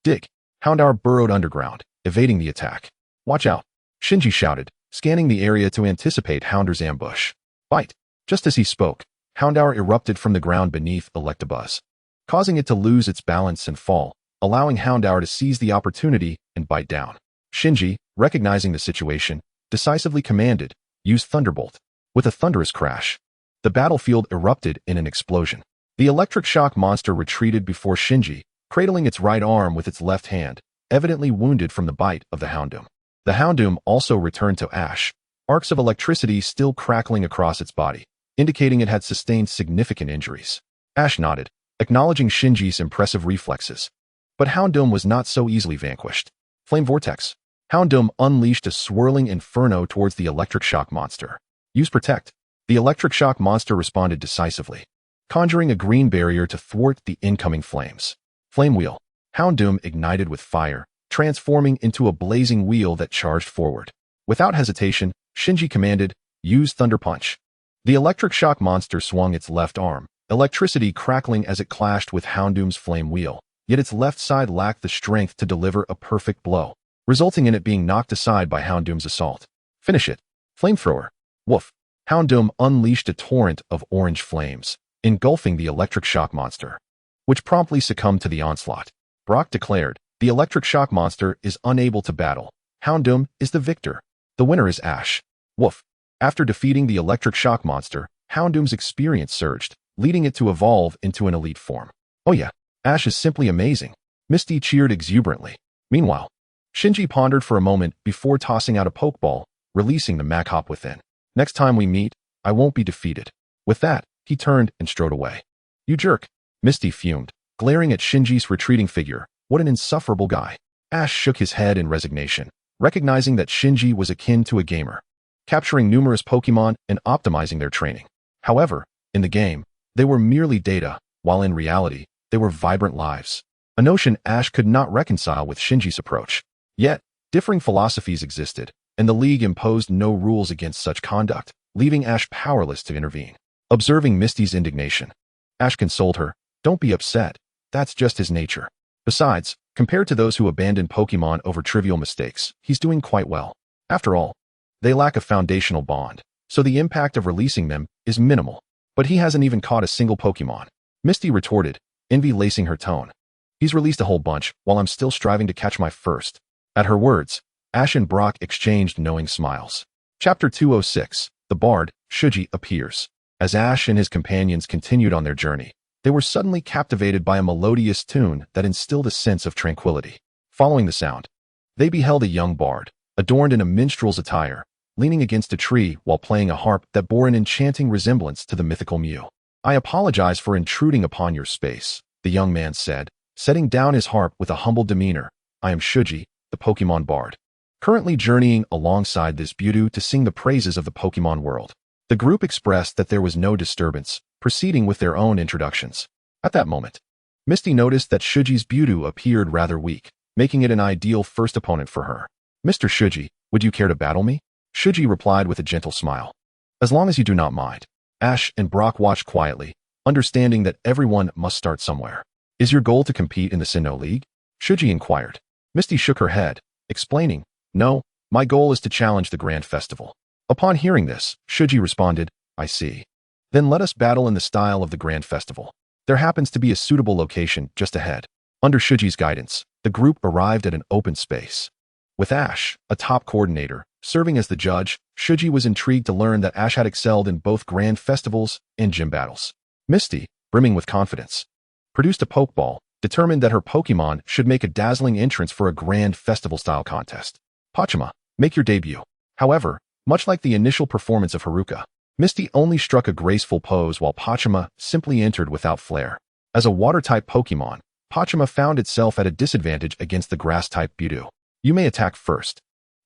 Dig. Houndour burrowed underground, evading the attack. Watch out, Shinji shouted, scanning the area to anticipate Houndour's ambush. Bite. Just as he spoke, Houndour erupted from the ground beneath Electabuzz, causing it to lose its balance and fall, allowing Houndour to seize the opportunity and bite down. Shinji, recognizing the situation, decisively commanded, use Thunderbolt. With a thunderous crash, the battlefield erupted in an explosion. The electric shock monster retreated before Shinji, cradling its right arm with its left hand, evidently wounded from the bite of the Houndoom. The Houndoom also returned to Ash, arcs of electricity still crackling across its body, indicating it had sustained significant injuries. Ash nodded, acknowledging Shinji's impressive reflexes. But Houndoom was not so easily vanquished. Flame Vortex. Houndoom unleashed a swirling inferno towards the electric shock monster. Use Protect. The electric shock monster responded decisively, conjuring a green barrier to thwart the incoming flames. Flame Wheel. Houndoom ignited with fire, transforming into a blazing wheel that charged forward. Without hesitation, Shinji commanded, use Thunder Punch. The electric shock monster swung its left arm, electricity crackling as it clashed with Houndoom's flame wheel, yet its left side lacked the strength to deliver a perfect blow, resulting in it being knocked aside by Houndoom's assault. Finish it. Flamethrower. Woof. Houndoom unleashed a torrent of orange flames, engulfing the electric shock monster, which promptly succumbed to the onslaught. Brock declared, the electric shock monster is unable to battle. Houndoom is the victor. The winner is Ash. Woof. After defeating the electric shock monster, Houndoom's experience surged, leading it to evolve into an elite form. Oh yeah, Ash is simply amazing. Misty cheered exuberantly. Meanwhile, Shinji pondered for a moment before tossing out a Pokeball, releasing the Machop within. Next time we meet, I won't be defeated. With that, he turned and strode away. You jerk. Misty fumed, glaring at Shinji's retreating figure. What an insufferable guy. Ash shook his head in resignation, recognizing that Shinji was akin to a gamer, capturing numerous Pokemon and optimizing their training. However, in the game, they were merely data, while in reality, they were vibrant lives. A notion Ash could not reconcile with Shinji's approach. Yet, differing philosophies existed, and the League imposed no rules against such conduct, leaving Ash powerless to intervene. Observing Misty's indignation, Ash consoled her, don't be upset, that's just his nature. Besides, compared to those who abandon Pokemon over trivial mistakes, he's doing quite well. After all, they lack a foundational bond, so the impact of releasing them is minimal. But he hasn't even caught a single Pokemon. Misty retorted, envy lacing her tone. He's released a whole bunch, while I'm still striving to catch my first. At her words, Ash and Brock exchanged knowing smiles. Chapter 206, The Bard, Shuji appears. As Ash and his companions continued on their journey, they were suddenly captivated by a melodious tune that instilled a sense of tranquility. Following the sound, they beheld a young bard, adorned in a minstrel's attire, leaning against a tree while playing a harp that bore an enchanting resemblance to the mythical Mew. I apologize for intruding upon your space, the young man said, setting down his harp with a humble demeanor. I am Shuji, the Pokemon Bard, currently journeying alongside this beauty to sing the praises of the Pokemon world. The group expressed that there was no disturbance, proceeding with their own introductions. At that moment, Misty noticed that Shuji's beauty appeared rather weak, making it an ideal first opponent for her. Mr. Shuji, would you care to battle me? Shuji replied with a gentle smile. As long as you do not mind. Ash and Brock watched quietly, understanding that everyone must start somewhere. Is your goal to compete in the Sinnoh League? Shuji inquired. Misty shook her head, explaining, no, my goal is to challenge the Grand Festival. Upon hearing this, Shuji responded, I see. Then let us battle in the style of the Grand Festival. There happens to be a suitable location just ahead. Under Shuji's guidance, the group arrived at an open space. With Ash, a top coordinator, serving as the judge, Shuji was intrigued to learn that Ash had excelled in both Grand Festivals and gym battles. Misty, brimming with confidence, produced a Pokeball, determined that her Pokémon should make a dazzling entrance for a grand festival-style contest. Pachima, make your debut. However, much like the initial performance of Haruka, Misty only struck a graceful pose while Pachima simply entered without flair. As a water-type Pokémon, Pachima found itself at a disadvantage against the grass-type Mewtwo. You may attack first,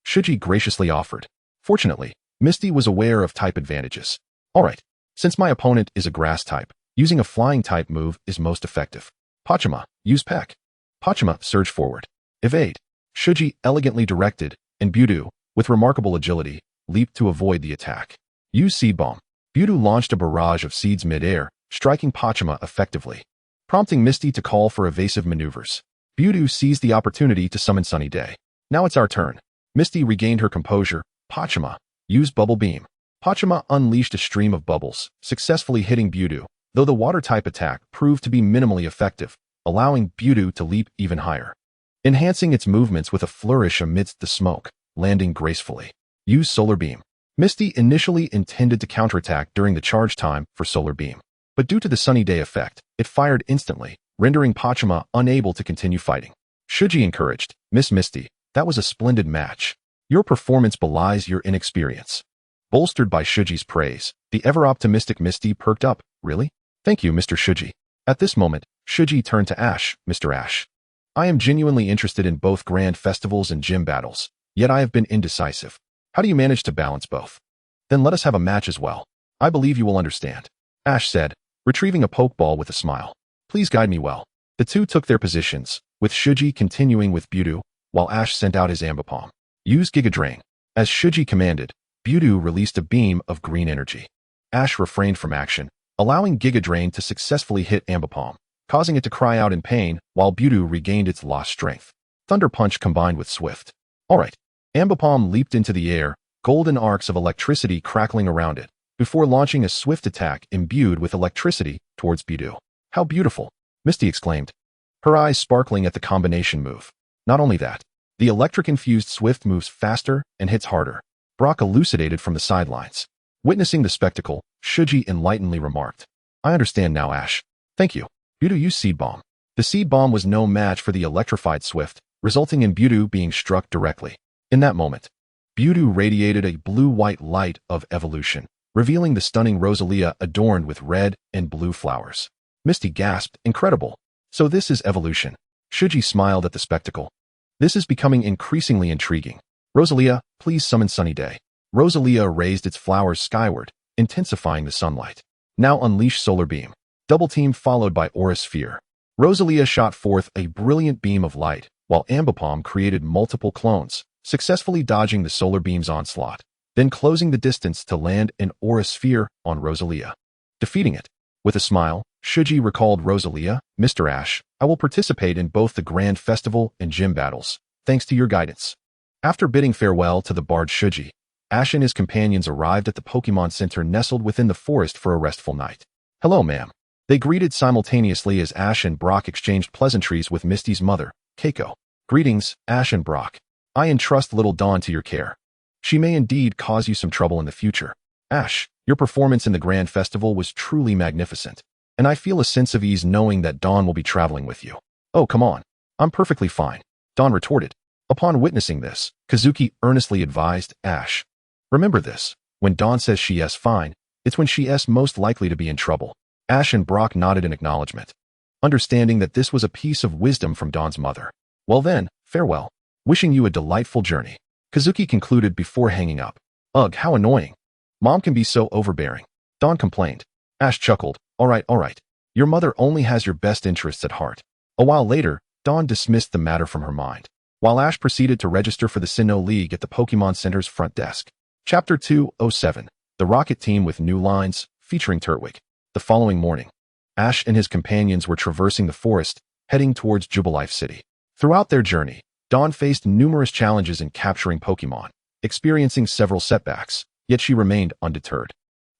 Shinji graciously offered. Fortunately, Misty was aware of type advantages. Alright, since my opponent is a grass type, using a flying type move is most effective. Pachima, use Peck. Pachima surged forward. Evade. Shinji elegantly directed, and Mewtwo, with remarkable agility, leaped to avoid the attack. Use Seed Bomb. Mewtwo launched a barrage of seeds mid-air, striking Pachima effectively, prompting Misty to call for evasive maneuvers. Mewtwo seized the opportunity to summon Sunny Day. Now it's our turn. Misty regained her composure. Pachima, use Bubble Beam. Pachima unleashed a stream of bubbles, successfully hitting Mewtwo, though the water-type attack proved to be minimally effective, allowing Mewtwo to leap even higher, enhancing its movements with a flourish amidst the smoke, landing gracefully. Use Solar Beam. Misty initially intended to counterattack during the charge time for Solar Beam, but due to the Sunny Day effect, it fired instantly, rendering Pachima unable to continue fighting. Shinji encouraged, Miss Misty, that was a splendid match. Your performance belies your inexperience. Bolstered by Shinji's praise, the ever-optimistic Misty perked up. Really? Thank you, Mr. Shinji. At this moment, Shinji turned to Ash. Mr. Ash, I am genuinely interested in both grand festivals and gym battles, yet I have been indecisive. How do you manage to balance both? Then let us have a match as well. I believe you will understand. Ash said, retrieving a Pokeball with a smile. Please guide me well. The two took their positions, with Shinji continuing with Mewtwo, while Ash sent out his Ambipom. Use Giga Drain. As Shinji commanded, Mewtwo released a beam of green energy. Ash refrained from action, allowing Giga Drain to successfully hit Ambipom, causing it to cry out in pain while Mewtwo regained its lost strength. Thunder Punch combined with Swift. Alright. Ambipom leaped into the air, golden arcs of electricity crackling around it, before launching a swift attack imbued with electricity towards Mewtwo. How beautiful! Misty exclaimed, her eyes sparkling at the combination move. Not only that, the electric-infused Swift moves faster and hits harder. Brock elucidated from the sidelines. Witnessing the spectacle, Shinji enlightenedly remarked, I understand now, Ash. Thank you. Mewtwo used Seed Bomb. The Seed Bomb was no match for the electrified Swift, resulting in Mewtwo being struck directly. In that moment, Mewtwo radiated a blue-white light of evolution, revealing the stunning Rosalia adorned with red and blue flowers. Misty gasped, incredible. So this is evolution. Shinji smiled at the spectacle. This is becoming increasingly intriguing. Rosalia, please summon Sunny Day. Rosalia raised its flowers skyward, intensifying the sunlight. Now unleash Solar Beam. Double Team followed by Aura Sphere. Rosalia shot forth a brilliant beam of light, while Ambipom created multiple clones, successfully dodging the Solar Beam's onslaught, then closing the distance to land an Aura Sphere on Rosalia, defeating it. With a smile, Shinji recalled Rosalia, Mr. Ash, I will participate in both the Grand Festival and gym battles, thanks to your guidance. After bidding farewell to the bard Shinji, Ash and his companions arrived at the Pokémon Center nestled within the forest for a restful night. Hello, ma'am. They greeted simultaneously as Ash and Brock exchanged pleasantries with Misty's mother, Keiko. Greetings, Ash and Brock. I entrust little Dawn to your care. She may indeed cause you some trouble in the future. Ash, your performance in the Grand Festival was truly magnificent, and I feel a sense of ease knowing that Dawn will be traveling with you. Oh, come on. I'm perfectly fine, Dawn retorted. Upon witnessing this, Kazuki earnestly advised Ash. Remember this, when Dawn says she is fine, it's when she is most likely to be in trouble. Ash and Brock nodded in acknowledgement, understanding that this was a piece of wisdom from Dawn's mother. Well then, farewell. Wishing you a delightful journey. Kazuki concluded before hanging up. Ugh, how annoying. Mom can be so overbearing. Dawn complained. Ash chuckled. Alright. Your mother only has your best interests at heart. A while later, Dawn dismissed the matter from her mind, while Ash proceeded to register for the Sinnoh League at the Pokémon Center's front desk. Chapter 207. The Rocket Team with New Lines, featuring Turtwig. The following morning, Ash and his companions were traversing the forest, heading towards Jubilife City. Throughout their journey, Dawn faced numerous challenges in capturing Pokémon, experiencing several setbacks, yet she remained undeterred,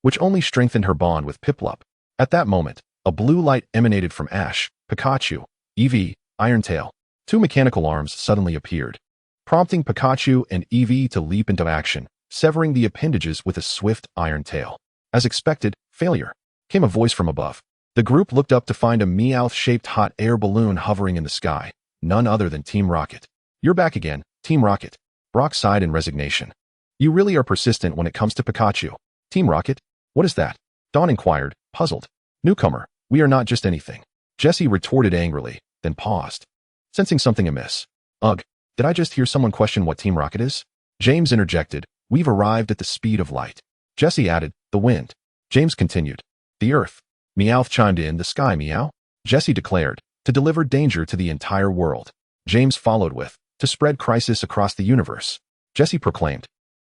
which only strengthened her bond with Piplup. At that moment, a blue light emanated from Ash, Pikachu, Eevee, Irontail. Two mechanical arms suddenly appeared, prompting Pikachu and Eevee to leap into action, severing the appendages with a swift iron tail. As expected, failure, came a voice from above. The group looked up to find a Meowth-shaped hot air balloon hovering in the sky, none other than Team Rocket. You're back again, Team Rocket. Brock sighed in resignation. You really are persistent when it comes to Pikachu. Team Rocket? What is that? Dawn inquired, puzzled. Newcomer, we are not just anything. Jessie retorted angrily, then paused, sensing something amiss. Ugh, did I just hear someone question what Team Rocket is? James interjected, we've arrived at the speed of light. Jessie added, the wind. James continued, the earth. Meowth chimed in, the sky, meow. Jessie declared, to deliver danger to the entire world. James followed with, to spread crisis across the universe. Jessie proclaimed,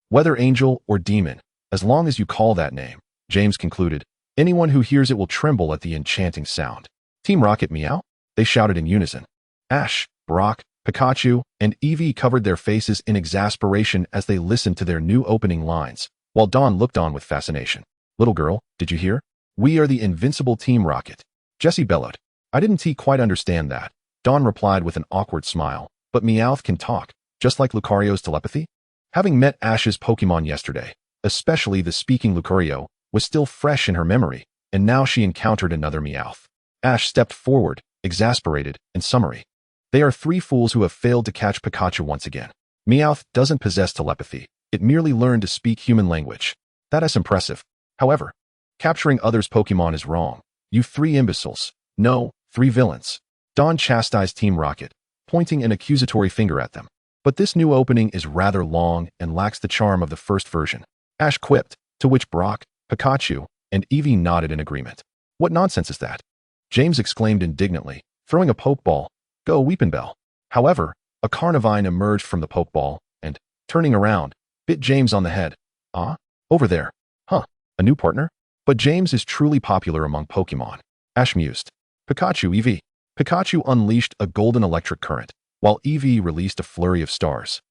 whether angel or demon, as long as you call that name. James concluded, anyone who hears it will tremble at the enchanting sound. Team Rocket, meow? They shouted in unison. Ash, Brock, Pikachu, and Eevee covered their faces in exasperation as they listened to their new opening lines, while Dawn looked on with fascination. Little girl, did you hear? We are the invincible Team Rocket. Jessie bellowed. I didn't quite understand that. Dawn replied with an awkward smile. But Meowth can talk, just like Lucario's telepathy? Having met Ash's Pokémon yesterday, especially the speaking Lucario, was still fresh in her memory, and now she encountered another Meowth. Ash stepped forward, exasperated, in summary. They are three fools who have failed to catch Pikachu once again. Meowth doesn't possess telepathy. It merely learned to speak human language. That is impressive. However, capturing others' Pokémon is wrong. You three imbeciles. No, three villains. Dawn chastised Team Rocket, pointing an accusatory finger at them. But this new opening is rather long and lacks the charm of the first version. Ash quipped, to which Brock, Pikachu, and Eevee nodded in agreement. What nonsense is that? James exclaimed indignantly, throwing a Pokeball. Go, Weepinbell. However, a Carnivine emerged from the Pokeball and, turning around, bit James on the head. Ah? Over there. Huh, a new partner? But James is truly popular among Pokemon. Ash mused. Pikachu, Eevee. Pikachu unleashed a golden electric current, while Eevee released a flurry of stars,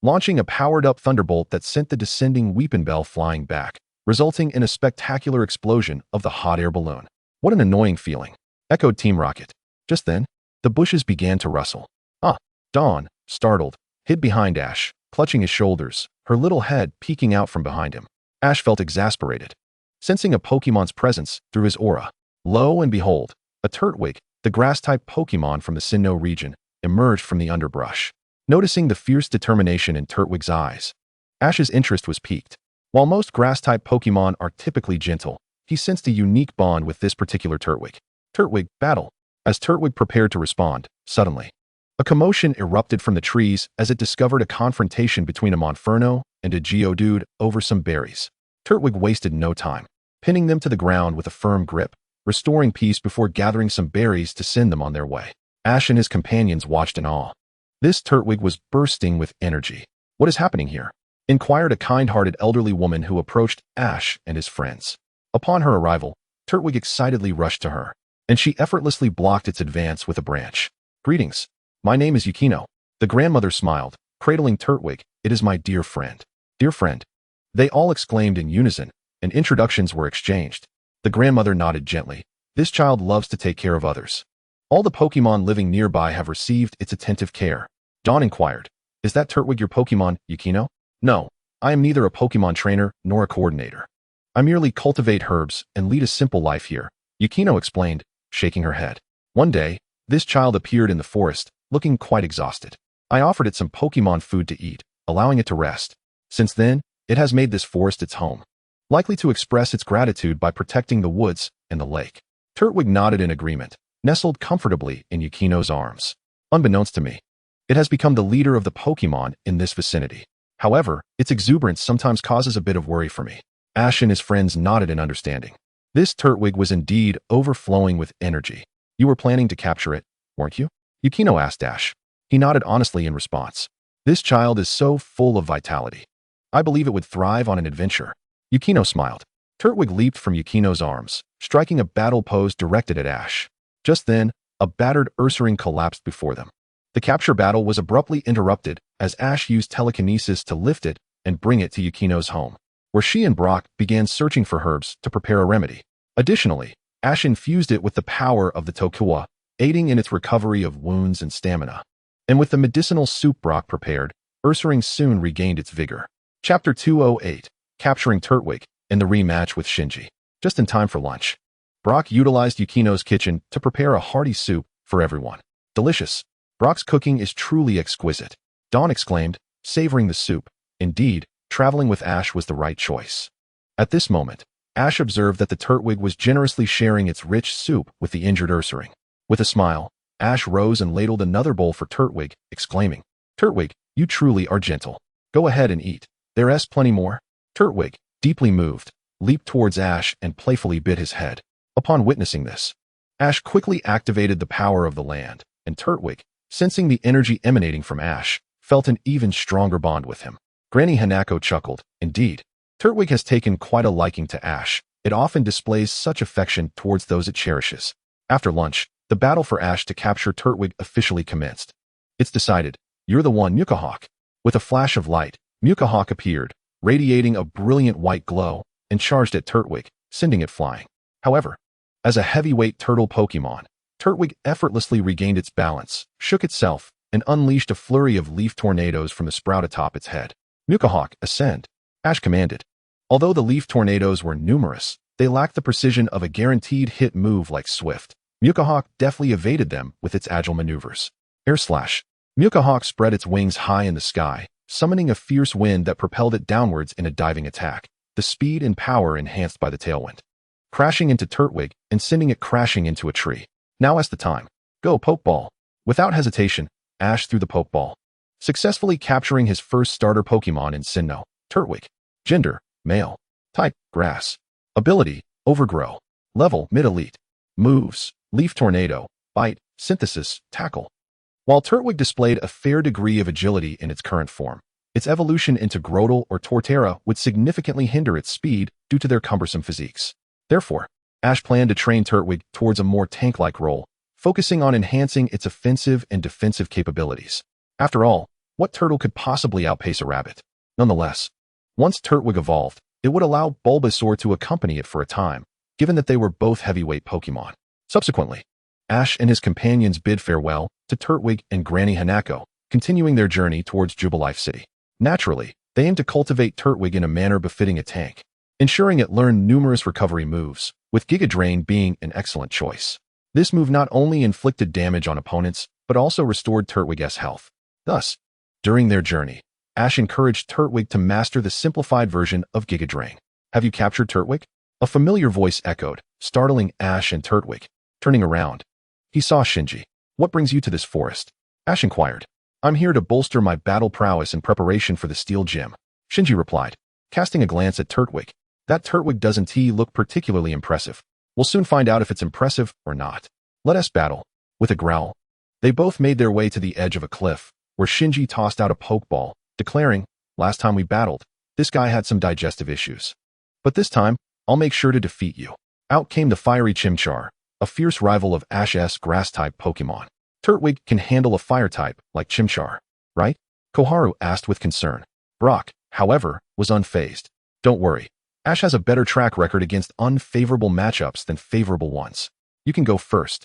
launching a powered-up thunderbolt that sent the descending Weepinbell flying back, resulting in a spectacular explosion of the hot air balloon. What an annoying feeling, echoed Team Rocket. Just then, the bushes began to rustle. Ah, Dawn, startled, hid behind Ash, clutching his shoulders, her little head peeking out from behind him. Ash felt exasperated, sensing a Pokemon's presence through his aura. Lo and behold, a Turtwig, the grass-type Pokemon from the Sinnoh region, emerged from the underbrush. Noticing the fierce determination in Turtwig's eyes, Ash's interest was piqued. While most grass-type Pokemon are typically gentle, he sensed a unique bond with this particular Turtwig. Turtwig, battle. As Turtwig prepared to respond, suddenly, a commotion erupted from the trees as it discovered a confrontation between a Monferno and a Geodude over some berries. Turtwig wasted no time, pinning them to the ground with a firm grip, restoring peace before gathering some berries to send them on their way. Ash and his companions watched in awe. This Turtwig was bursting with energy. What is happening here? Inquired a kind-hearted elderly woman who approached Ash and his friends. Upon her arrival, Turtwig excitedly rushed to her, and she effortlessly blocked its advance with a branch. Greetings. My name is Yukino. The grandmother smiled, cradling Turtwig. It is my dear friend. Dear friend. They all exclaimed in unison, and introductions were exchanged. The grandmother nodded gently. This child loves to take care of others. All the Pokemon living nearby have received its attentive care. Dawn inquired, is that Turtwig your Pokemon, Yukino? No, I am neither a Pokemon trainer nor a coordinator. I merely cultivate herbs and lead a simple life here, Yukino explained, shaking her head. One day, this child appeared in the forest, looking quite exhausted. I offered it some Pokemon food to eat, allowing it to rest. Since then, it has made this forest its home, likely to express its gratitude by protecting the woods and the lake. Turtwig nodded in agreement, nestled comfortably in Yukino's arms. Unbeknownst to me, it has become the leader of the Pokemon in this vicinity. However, its exuberance sometimes causes a bit of worry for me. Ash and his friends nodded in understanding. This Turtwig was indeed overflowing with energy. You were planning to capture it, weren't you? Yukino asked Ash. He nodded honestly in response. This child is so full of vitality. I believe it would thrive on an adventure. Yukino smiled. Turtwig leaped from Yukino's arms, striking a battle pose directed at Ash. Just then, a battered Ursaring collapsed before them. The capture battle was abruptly interrupted as Ash used telekinesis to lift it and bring it to Yukino's home, where she and Brock began searching for herbs to prepare a remedy. Additionally, Ash infused it with the power of the Tokuwa, aiding in its recovery of wounds and stamina. And with the medicinal soup Brock prepared, Ursaring soon regained its vigor. Chapter 208, Capturing Turtwig, and the rematch with Shinji. Just in time for lunch. Brock utilized Yukino's kitchen to prepare a hearty soup for everyone. Delicious. Brock's cooking is truly exquisite. Dawn exclaimed, savoring the soup. Indeed, traveling with Ash was the right choice. At this moment, Ash observed that the Turtwig was generously sharing its rich soup with the injured Ursaring. With a smile, Ash rose and ladled another bowl for Turtwig, exclaiming, Turtwig, you truly are gentle. Go ahead and eat. There's plenty more. Turtwig, deeply moved, leaped towards Ash and playfully bit his head. Upon witnessing this, Ash quickly activated the power of the land, and Turtwig, sensing the energy emanating from Ash, felt an even stronger bond with him. Granny Hanako chuckled. Indeed, Turtwig has taken quite a liking to Ash. It often displays such affection towards those it cherishes. After lunch, the battle for Ash to capture Turtwig officially commenced. It's decided. You're the one, Mukahawk. With a flash of light, Mukahawk appeared, radiating a brilliant white glow, and charged at Turtwig, sending it flying. However, as a heavyweight turtle Pokémon, Turtwig effortlessly regained its balance, shook itself, and unleashed a flurry of leaf tornadoes from the sprout atop its head. Mukahawk, ascend, Ash commanded. Although the leaf tornadoes were numerous, they lacked the precision of a guaranteed hit move like Swift. Mukahawk deftly evaded them with its agile maneuvers. Air slash. Mukahawk spread its wings high in the sky, summoning a fierce wind that propelled it downwards in a diving attack, the speed and power enhanced by the tailwind. Crashing into Turtwig and sending it crashing into a tree. Now is the time. Go, Pokeball. Without hesitation, Ash threw the Pokeball, successfully capturing his first starter Pokemon in Sinnoh. Turtwig. Gender, male. Type, grass. Ability, overgrow. Level, mid-elite. Moves, leaf tornado, bite, synthesis, tackle. While Turtwig displayed a fair degree of agility in its current form, its evolution into Grotle or Torterra would significantly hinder its speed due to their cumbersome physiques. Therefore, Ash planned to train Turtwig towards a more tank-like role, focusing on enhancing its offensive and defensive capabilities. After all, what turtle could possibly outpace a rabbit? Nonetheless, once Turtwig evolved, it would allow Bulbasaur to accompany it for a time, given that they were both heavyweight Pokémon. Subsequently, Ash and his companions bid farewell to Turtwig and Granny Hanako, continuing their journey towards Jubilife City. Naturally, they aimed to cultivate Turtwig in a manner befitting a tank, ensuring it learned numerous recovery moves, with Giga Drain being an excellent choice. This move not only inflicted damage on opponents, but also restored Turtwig's health. Thus, during their journey, Ash encouraged Turtwig to master the simplified version of Giga Drain. Have you captured Turtwig? A familiar voice echoed, startling Ash and Turtwig. Turning around, he saw Shinji. What brings you to this forest? Ash inquired. I'm here to bolster my battle prowess in preparation for the Steel Gym. Shinji replied, casting a glance at Turtwig. That Turtwig doesn't look particularly impressive. We'll soon find out if it's impressive or not. Let us battle. With a growl, they both made their way to the edge of a cliff, where Shinji tossed out a Pokeball, declaring, last time we battled, this guy had some digestive issues. But this time, I'll make sure to defeat you. Out came the fiery Chimchar, a fierce rival of Ash's grass-type Pokemon. Turtwig can handle a fire type like Chimchar, right? Koharu asked with concern. Brock, however, was unfazed. Don't worry. Ash has a better track record against unfavorable matchups than favorable ones. You can go first.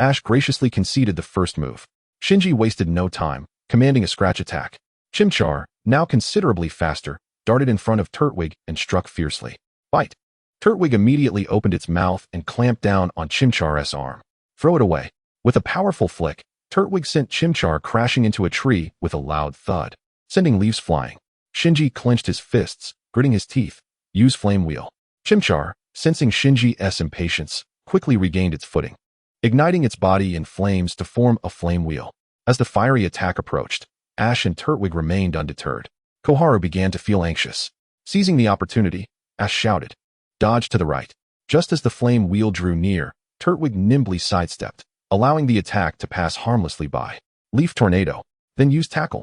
Ash graciously conceded the first move. Shinji wasted no time, commanding a scratch attack. Chimchar, now considerably faster, darted in front of Turtwig and struck fiercely. Bite. Turtwig immediately opened its mouth and clamped down on Chimchar's arm. Throw it away. With a powerful flick, Turtwig sent Chimchar crashing into a tree with a loud thud, sending leaves flying. Shinji clenched his fists, gritting his teeth. Use Flame Wheel. Chimchar, sensing Shinji's impatience, quickly regained its footing, igniting its body in flames to form a flame wheel. As the fiery attack approached, Ash and Turtwig remained undeterred. Koharu began to feel anxious. Seizing the opportunity, Ash shouted, "Dodge to the right." Just as the flame wheel drew near, Turtwig nimbly sidestepped, allowing the attack to pass harmlessly by. Leaf Tornado, then use Tackle.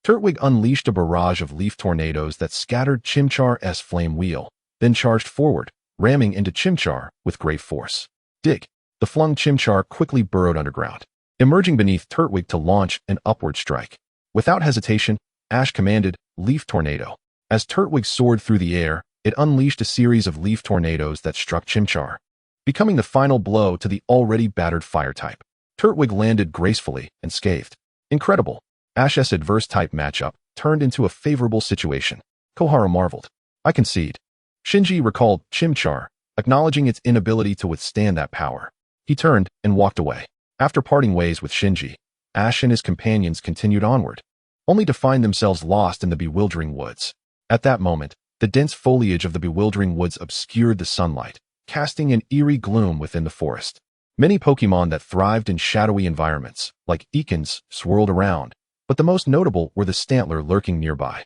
Turtwig unleashed a barrage of leaf tornadoes that scattered Chimchar's flame wheel, then charged forward, ramming into Chimchar with great force. Dig! The flung Chimchar quickly burrowed underground, emerging beneath Turtwig to launch an upward strike. Without hesitation, Ash commanded, Leaf Tornado. As Turtwig soared through the air, it unleashed a series of leaf tornadoes that struck Chimchar, becoming the final blow to the already battered fire type. Turtwig landed gracefully and scathed. Incredible! Ash's adverse type matchup turned into a favorable situation. Koharu marveled. I concede. Shinji recalled Chimchar, acknowledging its inability to withstand that power. He turned and walked away. After parting ways with Shinji, Ash and his companions continued onward, only to find themselves lost in the bewildering woods. At that moment, the dense foliage of the bewildering woods obscured the sunlight, casting an eerie gloom within the forest. Many Pokémon that thrived in shadowy environments, like awakens, swirled around, but the most notable were the Stantler lurking nearby.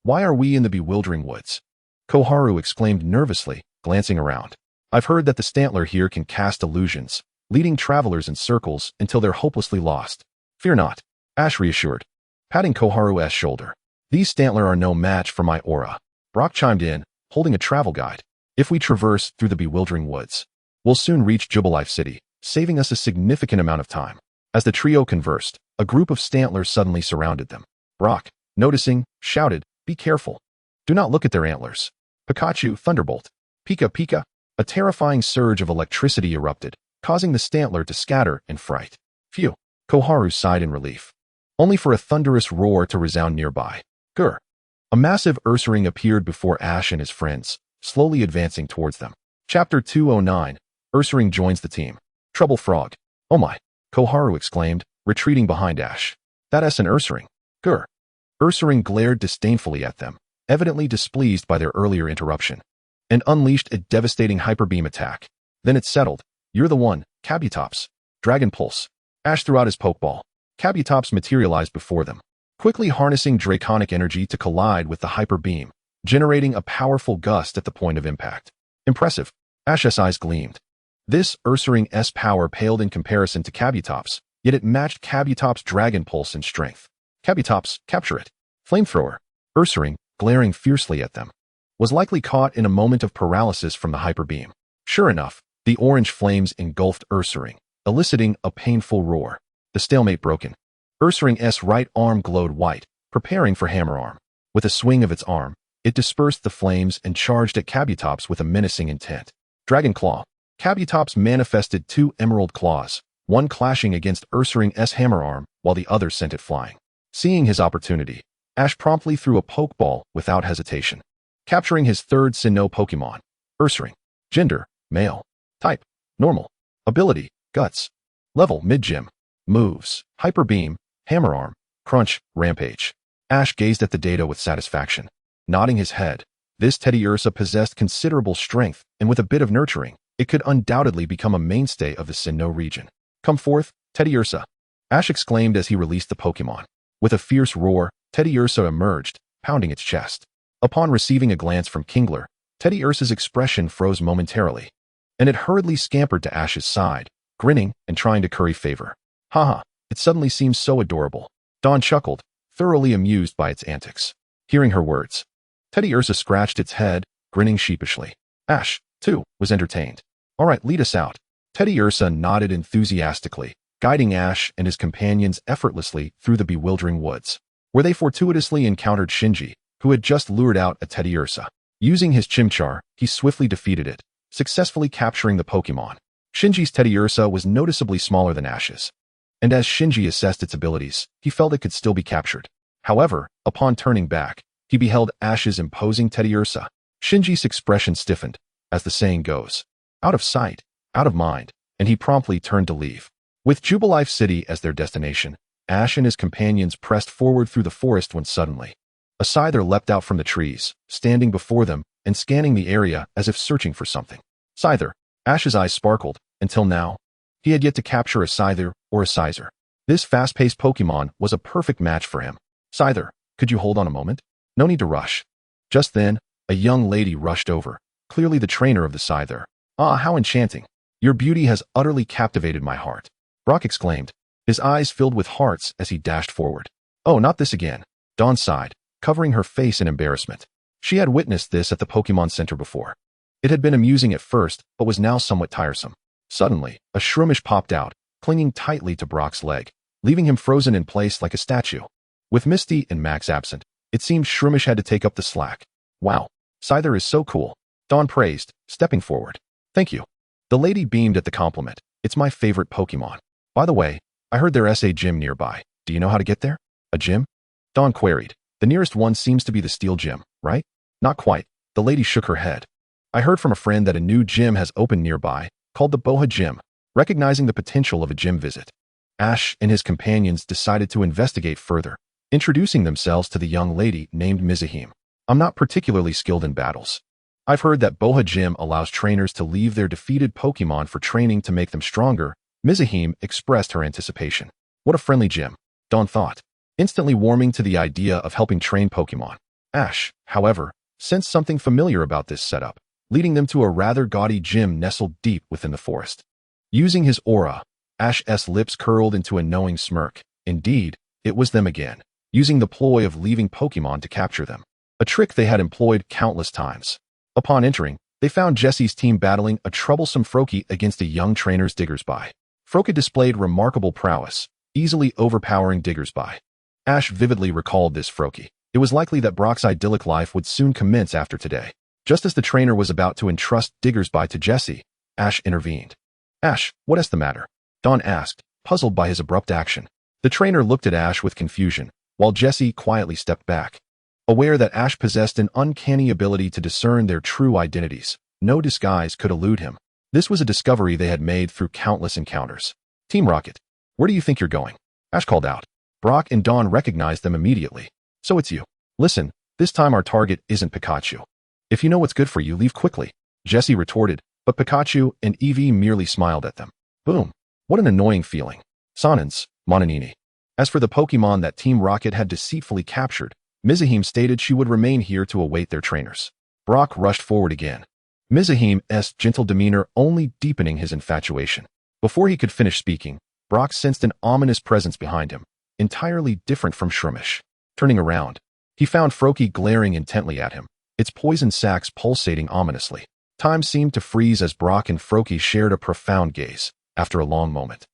Why are we in the bewildering woods? Koharu exclaimed nervously, glancing around. I've heard that the Stantler here can cast illusions, leading travelers in circles until they're hopelessly lost. Fear not, Ash reassured, patting Koharu's shoulder. These Stantler are no match for my aura. Brock chimed in, holding a travel guide. If we traverse through the bewildering woods, we'll soon reach Jubilife City, saving us a significant amount of time. As the trio conversed, a group of Stantlers suddenly surrounded them. Brock, noticing, shouted, "Be careful. Do not look at their antlers." Pikachu, Thunderbolt. Pika Pika. A terrifying surge of electricity erupted, causing the Stantler to scatter in fright. Phew. Koharu sighed in relief, only for a thunderous roar to resound nearby. Grr. A massive Ursaring appeared before Ash and his friends, slowly advancing towards them. Chapter 209. Ursaring joins the team. Trouble Frog. Oh my. Koharu exclaimed, retreating behind Ash. That's an Ursaring. Grr. Ursaring glared disdainfully at them, evidently displeased by their earlier interruption, and unleashed a devastating hyper beam attack. Then it settled. You're the one, Kabutops. Dragon Pulse. Ash threw out his Pokeball. Kabutops materialized before them, quickly harnessing draconic energy to collide with the hyper beam, generating a powerful gust at the point of impact. Impressive. Ash's eyes gleamed. This Ursaring's power paled in comparison to Kabutops, yet it matched Kabutops' Dragon Pulse in strength. Kabutops, capture it. Flamethrower. Ursaring, glaring fiercely at them, was likely caught in a moment of paralysis from the hyper beam. Sure enough, the orange flames engulfed Ursaring, eliciting a painful roar. The stalemate broken. Ursaring's right arm glowed white, preparing for Hammer Arm. With a swing of its arm, it dispersed the flames and charged at Kabutops with a menacing intent. Dragon Claw. Kabutops manifested two emerald claws, one clashing against Ursaring's Hammer Arm while the other sent it flying. Seeing his opportunity, Ash promptly threw a Pokeball without hesitation, capturing his third Sinnoh Pokemon. Ursaring. Gender, male. Type, normal. Ability, Guts. Level, Mid-Gym. Moves, Hyper Beam, Hammer Arm, Crunch, Rampage. Ash gazed at the data with satisfaction, nodding his head. This Teddiursa possessed considerable strength, and with a bit of nurturing, it could undoubtedly become a mainstay of the Sinnoh region. Come forth, Teddiursa. Ash exclaimed as he released the Pokemon. With a fierce roar, Teddiursa emerged, pounding its chest. Upon receiving a glance from Kingler, Teddiursa's expression froze momentarily, and it hurriedly scampered to Ash's side, grinning and trying to curry favor. Haha, it suddenly seems so adorable. Dawn chuckled, thoroughly amused by its antics. Hearing her words, Teddiursa scratched its head, grinning sheepishly. Ash, too, was entertained. All right, lead us out. Teddiursa nodded enthusiastically, guiding Ash and his companions effortlessly through the bewildering woods, where they fortuitously encountered Shinji, who had just lured out a Teddiursa. Using his Chimchar, he swiftly defeated it, successfully capturing the Pokemon. Shinji's Teddiursa was noticeably smaller than Ash's, and as Shinji assessed its abilities, he felt it could still be captured. However, upon turning back, he beheld Ash's imposing Teddiursa. Shinji's expression stiffened, as the saying goes, out of sight, out of mind, and he promptly turned to leave. With Jubilife City as their destination, Ash and his companions pressed forward through the forest when suddenly, a Scyther leapt out from the trees, standing before them and scanning the area as if searching for something. Scyther. Ash's eyes sparkled. Until now, he had yet to capture a Scyther or a Scizor. This fast-paced Pokemon was a perfect match for him. Scyther, could you hold on a moment? No need to rush. Just then, a young lady rushed over, clearly the trainer of the Scyther. Ah, how enchanting. Your beauty has utterly captivated my heart. Brock exclaimed, his eyes filled with hearts as he dashed forward. Oh, not this again. Dawn sighed, covering her face in embarrassment. She had witnessed this at the Pokemon Center before. It had been amusing at first, but was now somewhat tiresome. Suddenly, a Shroomish popped out, clinging tightly to Brock's leg, leaving him frozen in place like a statue. With Misty and Max absent, it seemed Shroomish had to take up the slack. Wow, Scyther is so cool. Dawn praised, stepping forward. Thank you. The lady beamed at the compliment. It's my favorite Pokemon. By the way, I heard there's a gym nearby. Do you know how to get there? A gym? Dawn queried. The nearest one seems to be the Steel Gym, right? Not quite. The lady shook her head. I heard from a friend that a new gym has opened nearby, called the Boha Gym, recognizing the potential of a gym visit. Ash and his companions decided to investigate further, introducing themselves to the young lady named Mizahim. I'm not particularly skilled in battles. I've heard that Boha Gym allows trainers to leave their defeated Pokémon for training to make them stronger. Mizahim expressed her anticipation. What a friendly gym, Dawn thought, instantly warming to the idea of helping train Pokémon. Ash, however, sensed something familiar about this setup, leading them to a rather gaudy gym nestled deep within the forest. Using his aura, Ash's lips curled into a knowing smirk. Indeed, it was them again, using the ploy of leaving Pokémon to capture them, a trick they had employed countless times. Upon entering, they found Jesse's team battling a troublesome Froakie against a young trainer's Diggersby. Froakie displayed remarkable prowess, easily overpowering Diggersby. Ash vividly recalled this Froakie. It was likely that Brock's idyllic life would soon commence after today. Just as the trainer was about to entrust Diggersby to Jesse, Ash intervened. Ash, what is the matter? Dawn asked, puzzled by his abrupt action. The trainer looked at Ash with confusion, while Jesse quietly stepped back. Aware that Ash possessed an uncanny ability to discern their true identities, no disguise could elude him. This was a discovery they had made through countless encounters. Team Rocket, where do you think you're going? Ash called out. Brock and Dawn recognized them immediately. So it's you. Listen, this time our target isn't Pikachu. If you know what's good for you, leave quickly, Jesse retorted, but Pikachu and Eevee merely smiled at them. Boom. What an annoying feeling. Sonnens, Mononini. As for the Pokémon that Team Rocket had deceitfully captured, Mizahim stated she would remain here to await their trainers. Brock rushed forward again, Mizahim's gentle demeanor only deepening his infatuation. Before he could finish speaking, Brock sensed an ominous presence behind him, entirely different from Shroomish. Turning around, he found Froakie glaring intently at him, its poison sacs pulsating ominously. Time seemed to freeze as Brock and Froakie shared a profound gaze. After a long moment,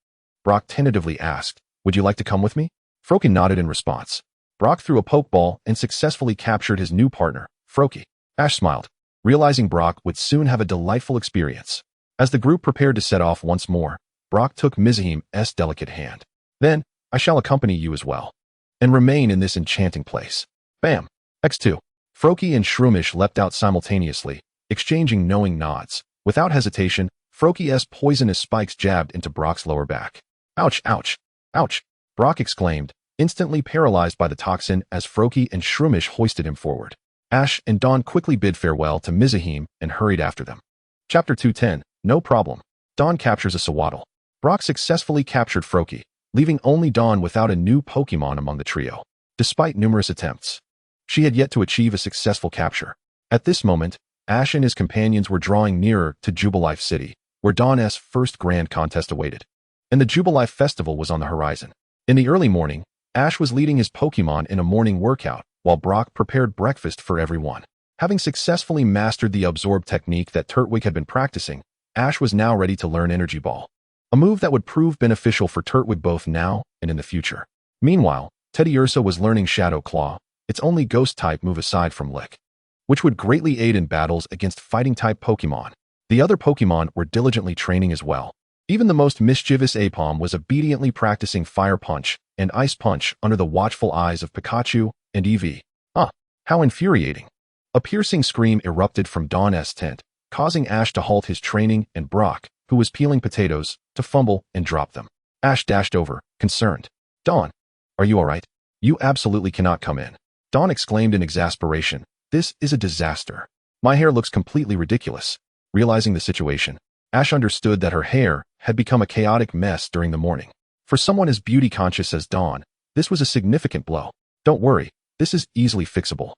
Brock tentatively asked, "Would you like to come with me?" Froakie nodded in response. Brock threw a Pokeball and successfully captured his new partner, Froakie. Ash smiled, realizing Brock would soon have a delightful experience. As the group prepared to set off once more, Brock took Mizahim's delicate hand. "Then, I shall accompany you as well, and remain in this enchanting place." Bam! X2. Froakie and Shroomish leapt out simultaneously, exchanging knowing nods. Without hesitation, Froakie's poisonous spikes jabbed into Brock's lower back. Ouch, ouch, ouch, Brock exclaimed, instantly paralyzed by the toxin as Froakie and Shroomish hoisted him forward. Ash and Dawn quickly bid farewell to Mizahim and hurried after them. Chapter 210, No Problem. Dawn captures a Sawaddle. Brock successfully captured Froakie, leaving only Dawn without a new Pokémon among the trio. Despite numerous attempts, she had yet to achieve a successful capture. At this moment, Ash and his companions were drawing nearer to Jubilife City, where Dawn's first grand contest awaited, and the Jubilife Festival was on the horizon. In the early morning, Ash was leading his Pokémon in a morning workout, while Brock prepared breakfast for everyone. Having successfully mastered the absorb technique that Turtwig had been practicing, Ash was now ready to learn Energy Ball, a move that would prove beneficial for Turtwig both now and in the future. Meanwhile, Teddiursa was learning Shadow Claw, its only ghost-type move aside from Lick, which would greatly aid in battles against fighting-type Pokémon. The other Pokémon were diligently training as well. Even the most mischievous Aipom was obediently practicing Fire Punch and Ice Punch under the watchful eyes of Pikachu and Eevee. How infuriating. A piercing scream erupted from Dawn's tent, causing Ash to halt his training and Brock, who was peeling potatoes, to fumble and drop them. Ash dashed over, concerned. "Dawn, are you all right? You absolutely cannot come in." Dawn exclaimed in exasperation, "This is a disaster. My hair looks completely ridiculous." Realizing the situation, Ash understood that her hair had become a chaotic mess during the morning. For someone as beauty-conscious as Dawn, this was a significant blow. "Don't worry, this is easily fixable,"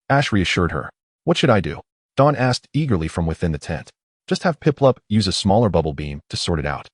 Ash reassured her. "What should I do?" Dawn asked eagerly from within the tent. "Just have Piplup use a smaller bubble beam to sort it out."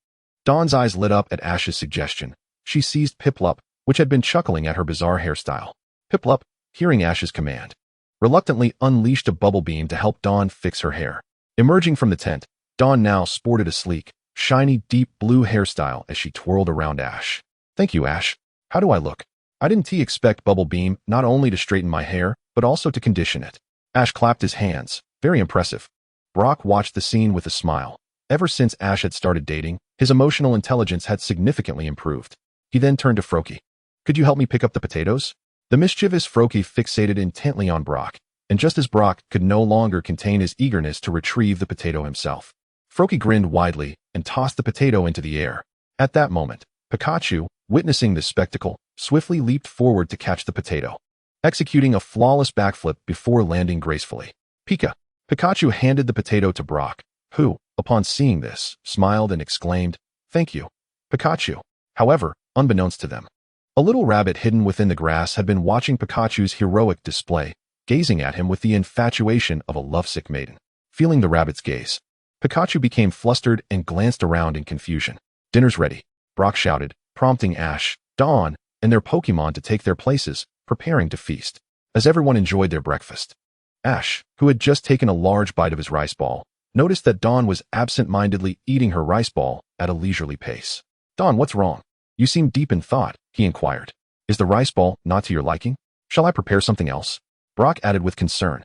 Dawn's eyes lit up at Ash's suggestion. She seized Piplup, which had been chuckling at her bizarre hairstyle. Piplup, hearing Ash's command, reluctantly unleashed a bubble beam to help Dawn fix her hair. Emerging from the tent, Dawn now sported a sleek, shiny, deep blue hairstyle as she twirled around Ash. "Thank you, Ash. How do I look? I didn't expect Bubble Beam not only to straighten my hair, but also to condition it." Ash clapped his hands. Very impressive. Brock watched the scene with a smile. Ever since Ash had started dating, his emotional intelligence had significantly improved. He then turned to Froakie. "Could you help me pick up the potatoes?" The mischievous Froakie fixated intently on Brock, and just as Brock could no longer contain his eagerness to retrieve the potato himself, Froakie grinned widely and tossed the potato into the air. At that moment, Pikachu, witnessing this spectacle, swiftly leaped forward to catch the potato, executing a flawless backflip before landing gracefully. Pikachu handed the potato to Brock, who, upon seeing this, smiled and exclaimed, "Thank you, Pikachu." However, unbeknownst to them, a little rabbit hidden within the grass had been watching Pikachu's heroic display, gazing at him with the infatuation of a lovesick maiden. Feeling the rabbit's gaze, Pikachu became flustered and glanced around in confusion. "Dinner's ready," Brock shouted, prompting Ash, Dawn, and their Pokémon to take their places, preparing to feast. As everyone enjoyed their breakfast, Ash, who had just taken a large bite of his rice ball, noticed that Dawn was absent-mindedly eating her rice ball at a leisurely pace. "Dawn, what's wrong? You seem deep in thought," he inquired. "Is the rice ball not to your liking? Shall I prepare something else?" Brock added with concern.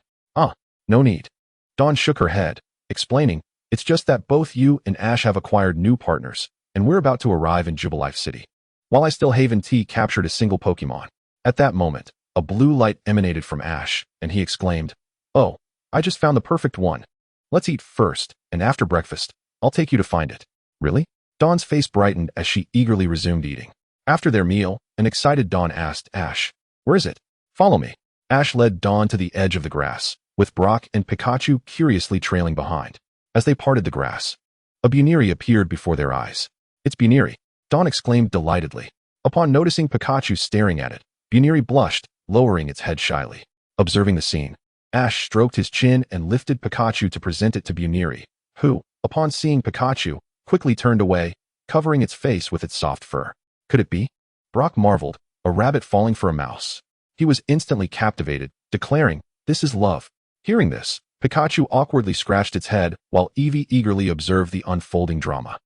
No need." Dawn shook her head, explaining, "It's just that both you and Ash have acquired new partners, and we're about to arrive in Jubilife City, while I still haven't captured a single Pokémon." At that moment, a blue light emanated from Ash, and he exclaimed, "Oh, I just found the perfect one. Let's eat first, and after breakfast, I'll take you to find it." "Really?" Dawn's face brightened as she eagerly resumed eating. After their meal, an excited Dawn asked Ash, "Where is it?" "Follow me." Ash led Dawn to the edge of the grass, with Brock and Pikachu curiously trailing behind. As they parted the grass, a Buneary appeared before their eyes. "It's Buneary," Dawn exclaimed delightedly. Upon noticing Pikachu staring at it, Buneary blushed, lowering its head shyly. Observing the scene, Ash stroked his chin and lifted Pikachu to present it to Buneary, who, upon seeing Pikachu, quickly turned away, covering its face with its soft fur. Could it be? Brock marveled, a rabbit falling for a mouse. He was instantly captivated, declaring, "This is love." Hearing this, Pikachu awkwardly scratched its head while Eevee eagerly observed the unfolding drama.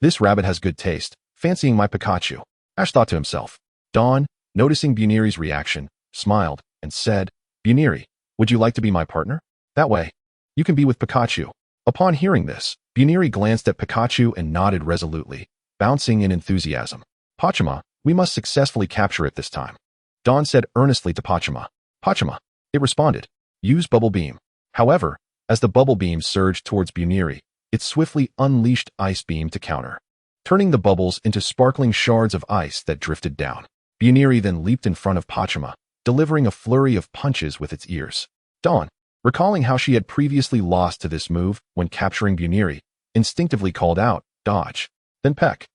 This rabbit has good taste, fancying my Pikachu," Ash thought to himself. Dawn, noticing Buneary's reaction, smiled and said, "Buneary, would you like to be my partner? That way, you can be with Pikachu." Upon hearing this, Buneary glanced at Pikachu and nodded resolutely, bouncing in enthusiasm. "Pachima, we must successfully capture it this time," Dawn said earnestly to Pachima. "Pachima," it responded, "use Bubble Beam." However, as the Bubble Beam surged towards Buneary, it swiftly unleashed Ice Beam to counter, turning the bubbles into sparkling shards of ice that drifted down. Buneary then leaped in front of Pachima, delivering a flurry of punches with its ears. Dawn, recalling how she had previously lost to this move when capturing Buneary, instinctively called out, "Dodge." Then peck.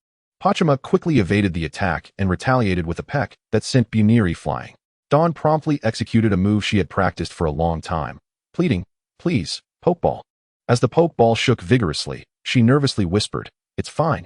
Pachima quickly evaded the attack and retaliated with a peck that sent Buneary flying. Dawn promptly executed a move she had practiced for a long time, pleading, "Please, Pokeball." As the Pokeball shook vigorously, she nervously whispered, It's fine.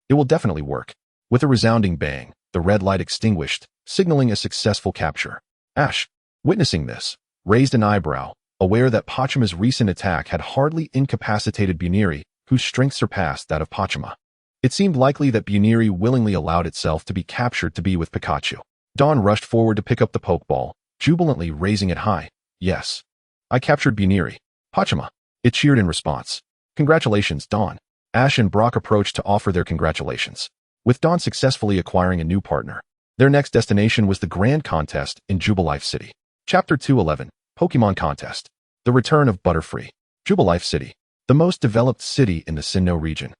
It will definitely work." With a resounding bang, the red light extinguished, signaling a successful capture. Ash, witnessing this, raised an eyebrow, aware that Pachima's recent attack had hardly incapacitated Buneary, whose strength surpassed that of Pachima. It seemed likely that Buneary willingly allowed itself to be captured to be with Pikachu. Dawn rushed forward to pick up the Pokeball, jubilantly raising it high. "Yes, I captured Buneary. Pachima," it cheered in response. "Congratulations, Dawn." Ash and Brock approached to offer their congratulations. With Dawn successfully acquiring a new partner, their next destination was the Grand Contest in Jubilife City. Chapter 211, Pokémon Contest. The Return of Butterfree. Jubilife City, the most developed city in the Sinnoh region,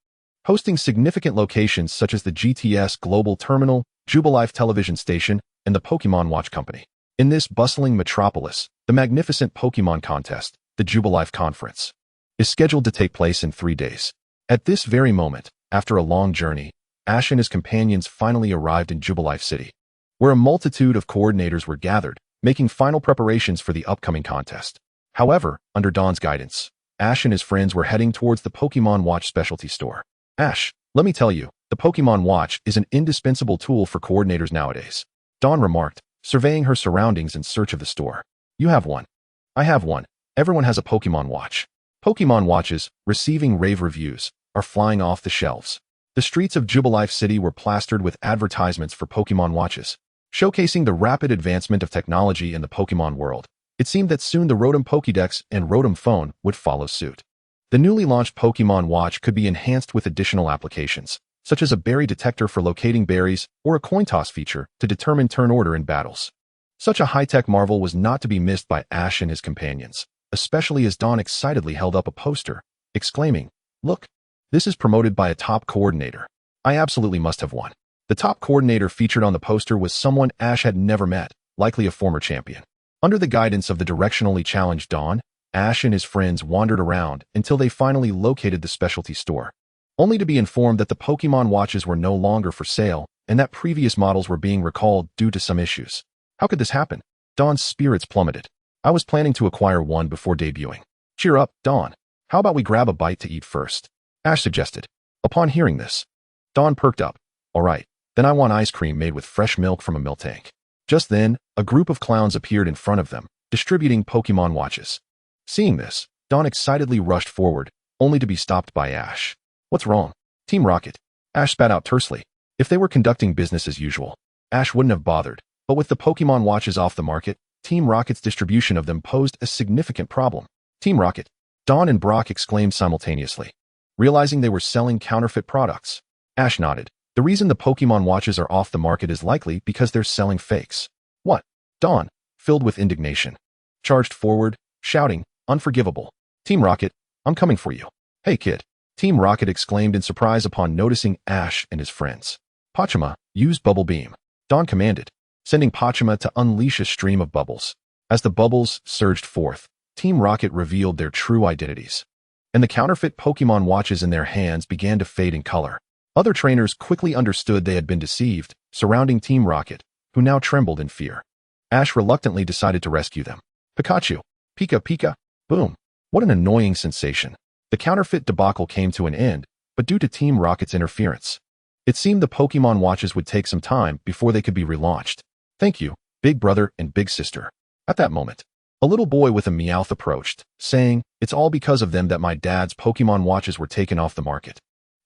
hosting significant locations such as the GTS Global Terminal, Jubilife Television Station, and the Pokémon Watch Company. In this bustling metropolis, the magnificent Pokémon Contest, the Jubilife Conference, is scheduled to take place in 3 days. At this very moment, after a long journey, Ash and his companions finally arrived in Jubilife City, where a multitude of coordinators were gathered, making final preparations for the upcoming contest. However, under Dawn's guidance, Ash and his friends were heading towards the Pokémon Watch specialty store. "Ash, let me tell you, the Pokémon Watch is an indispensable tool for coordinators nowadays," Dawn remarked, surveying her surroundings in search of the store. "You have one. I have one. Everyone has a Pokémon Watch." Pokémon Watches, receiving rave reviews, are flying off the shelves. The streets of Jubilife City were plastered with advertisements for Pokémon Watches, showcasing the rapid advancement of technology in the Pokémon world. It seemed that soon the Rotom Pokédex and Rotom Phone would follow suit. The newly launched Pokémon Watch could be enhanced with additional applications, such as a berry detector for locating berries or a coin toss feature to determine turn order in battles. Such a high-tech marvel was not to be missed by Ash and his companions, especially as Dawn excitedly held up a poster, exclaiming, "Look, this is promoted by a top coordinator. I absolutely must have won." The top coordinator featured on the poster was someone Ash had never met, likely a former champion. Under the guidance of the directionally challenged Dawn, Ash and his friends wandered around until they finally located the specialty store, only to be informed that the Pokémon watches were no longer for sale and that previous models were being recalled due to some issues. How could this happen? Dawn's spirits plummeted. I was planning to acquire one before debuting. Cheer up, Dawn. How about we grab a bite to eat first? Ash suggested. Upon hearing this, Dawn perked up. All right, then I want ice cream made with fresh milk from a milk tank. Just then, a group of clowns appeared in front of them, distributing Pokémon watches. Seeing this, Dawn excitedly rushed forward, only to be stopped by Ash. What's wrong? Team Rocket. Ash spat out tersely. If they were conducting business as usual, Ash wouldn't have bothered, but with the Pokémon watches off the market, Team Rocket's distribution of them posed a significant problem. Team Rocket. Dawn and Brock exclaimed simultaneously, realizing they were selling counterfeit products. Ash nodded. The reason the Pokémon watches are off the market is likely because they're selling fakes. What? Dawn, filled with indignation, charged forward, shouting, "Unforgivable. Team Rocket, I'm coming for you." "Hey kid." Team Rocket exclaimed in surprise upon noticing Ash and his friends. "Pachima, use Bubble Beam." Dawn commanded, sending Pachima to unleash a stream of bubbles. As the bubbles surged forth, Team Rocket revealed their true identities, and the counterfeit Pokémon watches in their hands began to fade in color. Other trainers quickly understood they had been deceived, surrounding Team Rocket, who now trembled in fear. Ash reluctantly decided to rescue them. Pikachu. Pika Pika. Boom. What an annoying sensation. The counterfeit debacle came to an end, but due to Team Rocket's interference, it seemed the Pokémon watches would take some time before they could be relaunched. "Thank you, big brother and big sister." At that moment, a little boy with a Meowth approached, saying, "It's all because of them that my dad's Pokémon watches were taken off the market."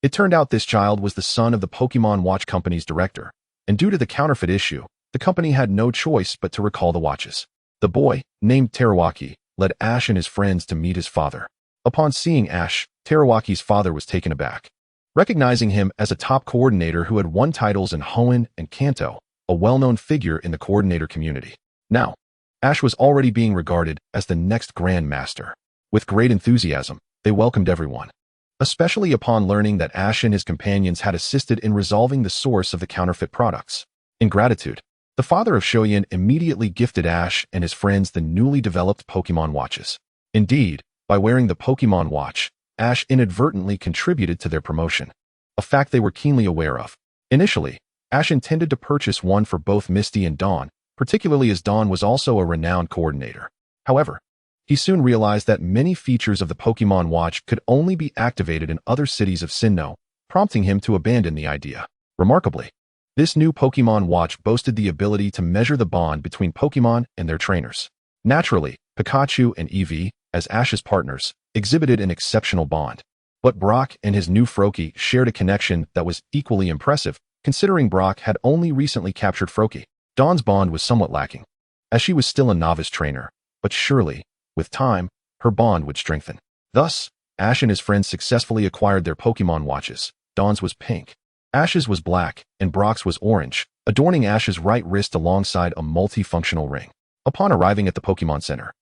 It turned out this child was the son of the Pokémon Watch Company's director, and due to the counterfeit issue, the company had no choice but to recall the watches. The boy, named Terawaki, led Ash and his friends to meet his father. Upon seeing Ash, Terawaki's father was taken aback, recognizing him as a top coordinator who had won titles in Hoenn and Kanto, a well-known figure in the coordinator community. Now, Ash was already being regarded as the next Grand Master. With great enthusiasm, they welcomed everyone, especially upon learning that Ash and his companions had assisted in resolving the source of the counterfeit products. In gratitude, the father of Shoyin immediately gifted Ash and his friends the newly developed Pokémon watches. Indeed, by wearing the Pokémon watch, Ash inadvertently contributed to their promotion, a fact they were keenly aware of. Initially, Ash intended to purchase one for both Misty and Dawn, particularly as Dawn was also a renowned coordinator. However, he soon realized that many features of the Pokémon watch could only be activated in other cities of Sinnoh, prompting him to abandon the idea. Remarkably, this new Pokémon watch boasted the ability to measure the bond between Pokémon and their trainers. Naturally, Pikachu and Eevee, as Ash's partners, exhibited an exceptional bond. But Brock and his new Froakie shared a connection that was equally impressive, considering Brock had only recently captured Froakie. Dawn's bond was somewhat lacking, as she was still a novice trainer, but surely, with time, her bond would strengthen. Thus, Ash and his friends successfully acquired their Pokémon watches. Dawn's was pink, Ash's was black, and Brock's was orange, adorning Ash's right wrist alongside a multifunctional ring. Upon arriving at the Pokémon Center,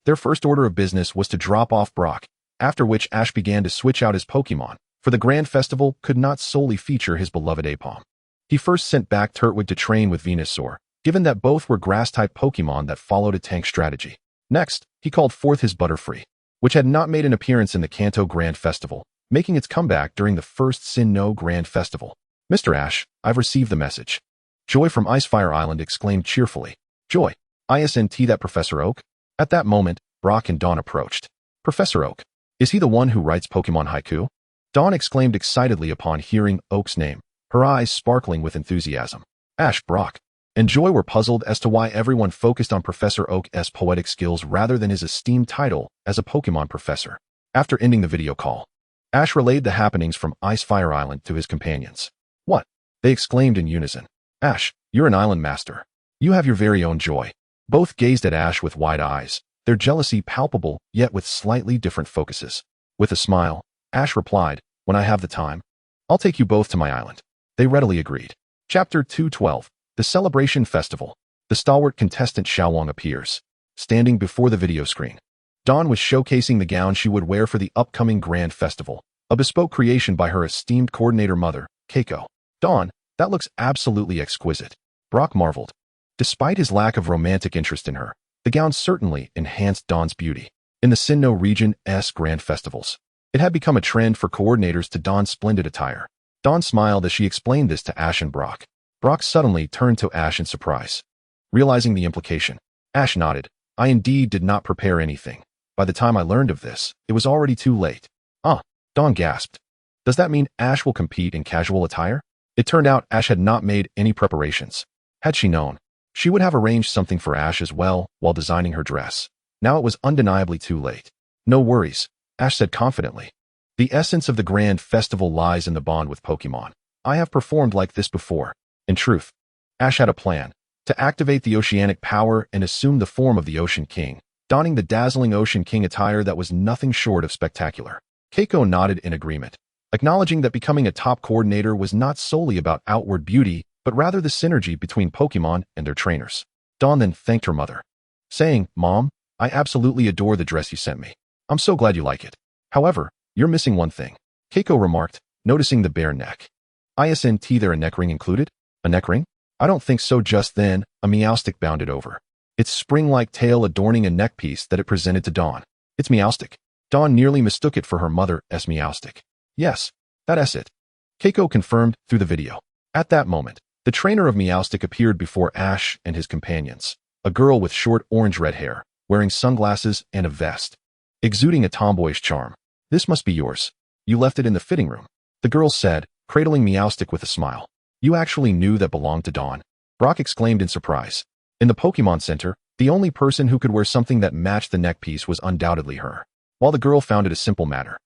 their first order of business was to drop off Brock, after which Ash began to switch out his Pokémon, for the Grand Festival could not solely feature his beloved Aipom. He first sent back Turtwig to train with Venusaur, given that both were grass-type Pokémon that followed a tank strategy. Next, he called forth his Butterfree, which had not made an appearance in the Kanto Grand Festival, making its comeback during the first Sinnoh Grand Festival. "Mr. Ash, I've received the message." Joy from Icefire Island exclaimed cheerfully. "Joy, isn't that Professor Oak?" At that moment, Brock and Dawn approached. "Professor Oak, is he the one who writes Pokémon haiku?" Dawn exclaimed excitedly upon hearing Oak's name, her eyes sparkling with enthusiasm. Ash, Brock, and Joy were puzzled as to why everyone focused on Professor Oak's poetic skills rather than his esteemed title as a Pokémon professor. After ending the video call, Ash relayed the happenings from Icefire Island to his companions. "What?" they exclaimed in unison. "Ash, you're an island master. You have your very own Joy." Both gazed at Ash with wide eyes, their jealousy palpable yet with slightly different focuses. With a smile, Ash replied, "When I have the time, I'll take you both to my island." They readily agreed. Chapter 212, The Celebration Festival. the stalwart contestant Xiaowang appears, standing before the video screen. Dawn was showcasing the gown she would wear for the upcoming Grand Festival, a bespoke creation by her esteemed coordinator mother, Keiko. Dawn, that looks absolutely exquisite. Brock marveled. Despite his lack of romantic interest in her, the gown certainly enhanced Dawn's beauty. In the Sinnoh region's Grand Festivals, it had become a trend for coordinators to don splendid attire. Dawn smiled as she explained this to Ash and Brock. Brock suddenly turned to Ash in surprise. Realizing the implication, Ash nodded. I indeed did not prepare anything. By the time I learned of this, it was already too late. Dawn gasped. Does that mean Ash will compete in casual attire? It turned out Ash had not made any preparations. Had she known, she would have arranged something for Ash as well while designing her dress. Now it was undeniably too late. No worries, Ash said confidently. The essence of the Grand Festival lies in the bond with Pokémon. I have performed like this before. In truth, Ash had a plan to activate the oceanic power and assume the form of the Ocean King, donning the dazzling Ocean King attire that was nothing short of spectacular. Keiko nodded in agreement, acknowledging that becoming a top coordinator was not solely about outward beauty, but rather the synergy between Pokémon and their trainers. Dawn then thanked her mother, saying, Mom, I absolutely adore the dress you sent me. I'm so glad you like it. However, you're missing one thing, Keiko remarked, noticing the bare neck. Isn't there a neck ring included? A neck ring? I don't think so. Just then, a Meowstic bounded over, its spring-like tail adorning a neck piece that it presented to Dawn. It's Meowstic. Dawn nearly mistook it for her mother's Meowstic. Yes, that's it. Keiko confirmed through the video. At that moment, the trainer of Meowstic appeared before Ash and his companions, a girl with short orange-red hair, wearing sunglasses and a vest, exuding a tomboyish charm. This must be yours. You left it in the fitting room, the girl said, cradling Meowstic with a smile. You actually knew that belonged to Dawn? Brock exclaimed in surprise. In the Pokémon Center, the only person who could wear something that matched the neck piece was undoubtedly her. While the girl found it a simple matter,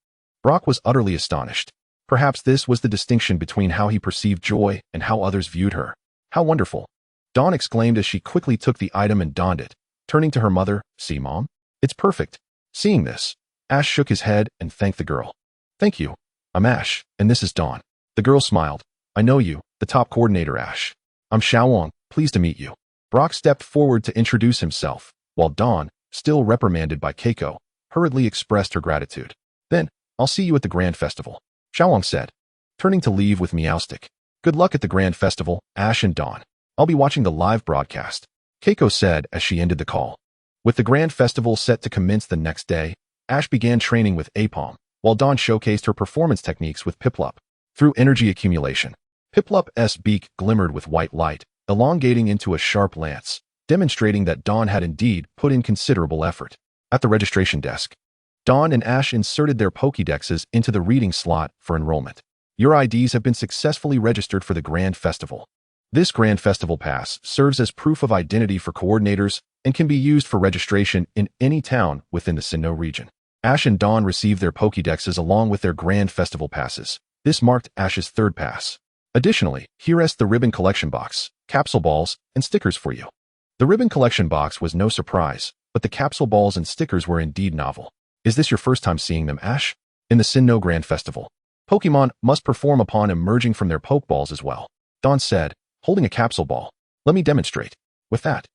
Brock was utterly astonished. Perhaps this was the distinction between how he perceived joy and how others viewed her. How wonderful! Dawn exclaimed as she quickly took the item and donned it, turning to her mother. See, Mom? It's perfect. Seeing this, Ash shook his head and thanked the girl. Thank you. I'm Ash, and this is Dawn. The girl smiled. I know you, the top coordinator Ash. I'm Xiaowang, pleased to meet you. Brock stepped forward to introduce himself, while Dawn, still reprimanded by Keiko, hurriedly expressed her gratitude. Then, I'll see you at the Grand Festival, Xiaowang said, turning to leave with Meowstic. Good luck at the Grand Festival, Ash and Dawn. I'll be watching the live broadcast, Keiko said as she ended the call. With the Grand Festival set to commence the next day, Ash began training with Apom, while Dawn showcased her performance techniques with Piplup. Through energy accumulation, Piplup's beak glimmered with white light, elongating into a sharp lance, demonstrating that Dawn had indeed put in considerable effort. At the registration desk, Dawn and Ash inserted their Pokédexes into the reading slot for enrollment. Your IDs have been successfully registered for the Grand Festival. This Grand Festival Pass serves as proof of identity for coordinators and can be used for registration in any town within the Sinnoh region. Ash and Dawn received their Pokédexes along with their Grand Festival Passes. This marked Ash's third pass. Additionally, here's the ribbon collection box, capsule balls, and stickers for you. The ribbon collection box was no surprise, but the capsule balls and stickers were indeed novel. Is this your first time seeing them, Ash? In the Sinnoh Grand Festival, Pokémon must perform upon emerging from their Pokeballs as well, Dawn said, holding a capsule ball. Let me demonstrate. With that,